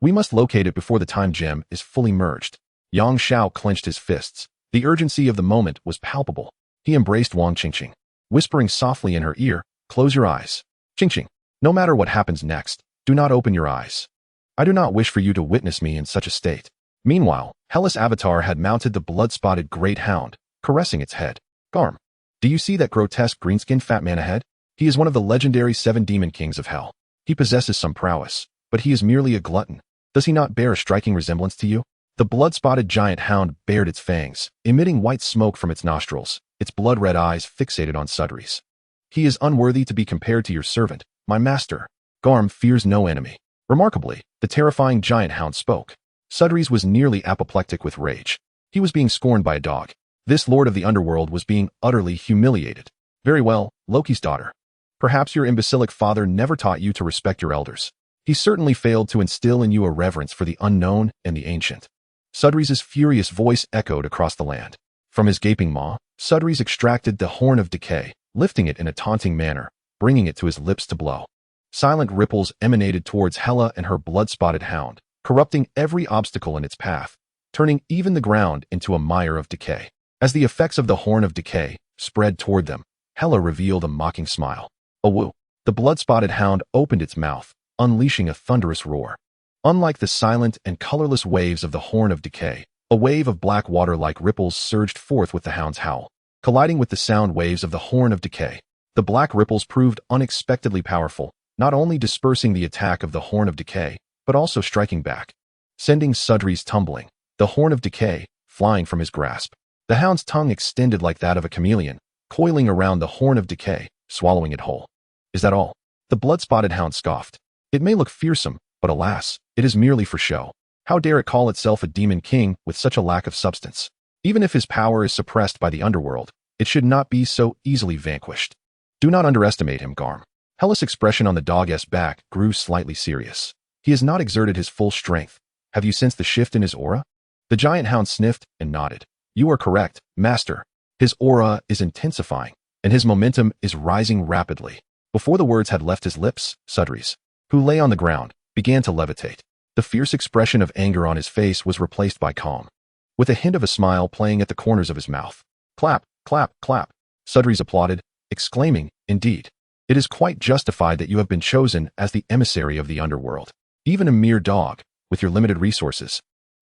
We must locate it before the time gem is fully merged. Yang Xiao clenched his fists. The urgency of the moment was palpable. He embraced Wang Qingqing, whispering softly in her ear, close your eyes. Qingqing, no matter what happens next, do not open your eyes. I do not wish for you to witness me in such a state. Meanwhile, Hellas' avatar had mounted the blood-spotted great hound, caressing its head. Garm, do you see that grotesque green-skinned fat man ahead? He is one of the legendary 7 demon kings of hell. He possesses some prowess, but he is merely a glutton. Does he not bear a striking resemblance to you? The blood-spotted giant hound bared its fangs, emitting white smoke from its nostrils, its blood-red eyes fixated on Sudri's. He is unworthy to be compared to your servant, my master. Garm fears no enemy. Remarkably, the terrifying giant hound spoke. Sudri's was nearly apoplectic with rage. He was being scorned by a dog. This lord of the underworld was being utterly humiliated. Very well, Loki's daughter. Perhaps your imbecilic father never taught you to respect your elders. He certainly failed to instill in you a reverence for the unknown and the ancient. Sudri's furious voice echoed across the land. From his gaping maw, Sudri's extracted the horn of decay, lifting it in a taunting manner, bringing it to his lips to blow. Silent ripples emanated towards Hela and her blood-spotted hound, corrupting every obstacle in its path, turning even the ground into a mire of decay. As the effects of the horn of decay spread toward them, Hela revealed a mocking smile. A woo! The blood-spotted hound opened its mouth, unleashing a thunderous roar. Unlike the silent and colorless waves of the horn of decay, a wave of black water-like ripples surged forth with the hound's howl. Colliding with the sound waves of the horn of decay, the black ripples proved unexpectedly powerful, not only dispersing the attack of the horn of decay, but also striking back, sending Sudri's tumbling, the horn of decay flying from his grasp. The hound's tongue extended like that of a chameleon, coiling around the horn of decay, swallowing it whole. Is that all? The blood-spotted hound scoffed. It may look fearsome, but alas, it is merely for show. How dare it call itself a demon king with such a lack of substance? Even if his power is suppressed by the underworld, it should not be so easily vanquished. Do not underestimate him, Garm. Hela's expression on the dog's back grew slightly serious. He has not exerted his full strength. Have you sensed the shift in his aura? The giant hound sniffed and nodded. You are correct, master. His aura is intensifying, and his momentum is rising rapidly. Before the words had left his lips, Sudri's, who lay on the ground, began to levitate. The fierce expression of anger on his face was replaced by calm, with a hint of a smile playing at the corners of his mouth. Clap, clap, clap. Sudri's applauded, exclaiming, indeed. It is quite justified that you have been chosen as the emissary of the underworld. Even a mere dog, with your limited resources,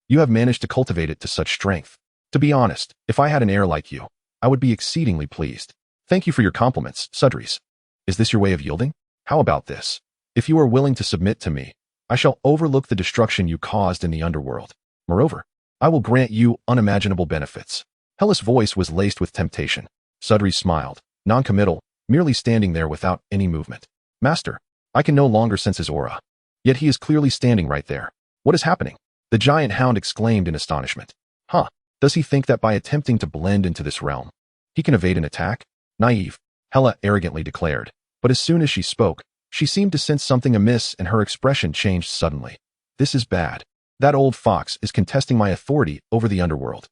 you have managed to cultivate it to such strength. To be honest, if I had an heir like you, I would be exceedingly pleased. Thank you for your compliments, Sudri's. Is this your way of yielding? How about this? If you are willing to submit to me, I shall overlook the destruction you caused in the underworld. Moreover, I will grant you unimaginable benefits. Hela's voice was laced with temptation. Sudri smiled, non-committal, merely standing there without any movement. Master, I can no longer sense his aura. Yet he is clearly standing right there. What is happening? The giant hound exclaimed in astonishment. Huh, does he think that by attempting to blend into this realm, he can evade an attack? Naive, Hela arrogantly declared. But as soon as she spoke, she seemed to sense something amiss and her expression changed suddenly. This is bad. That old fox is contesting my authority over the underworld.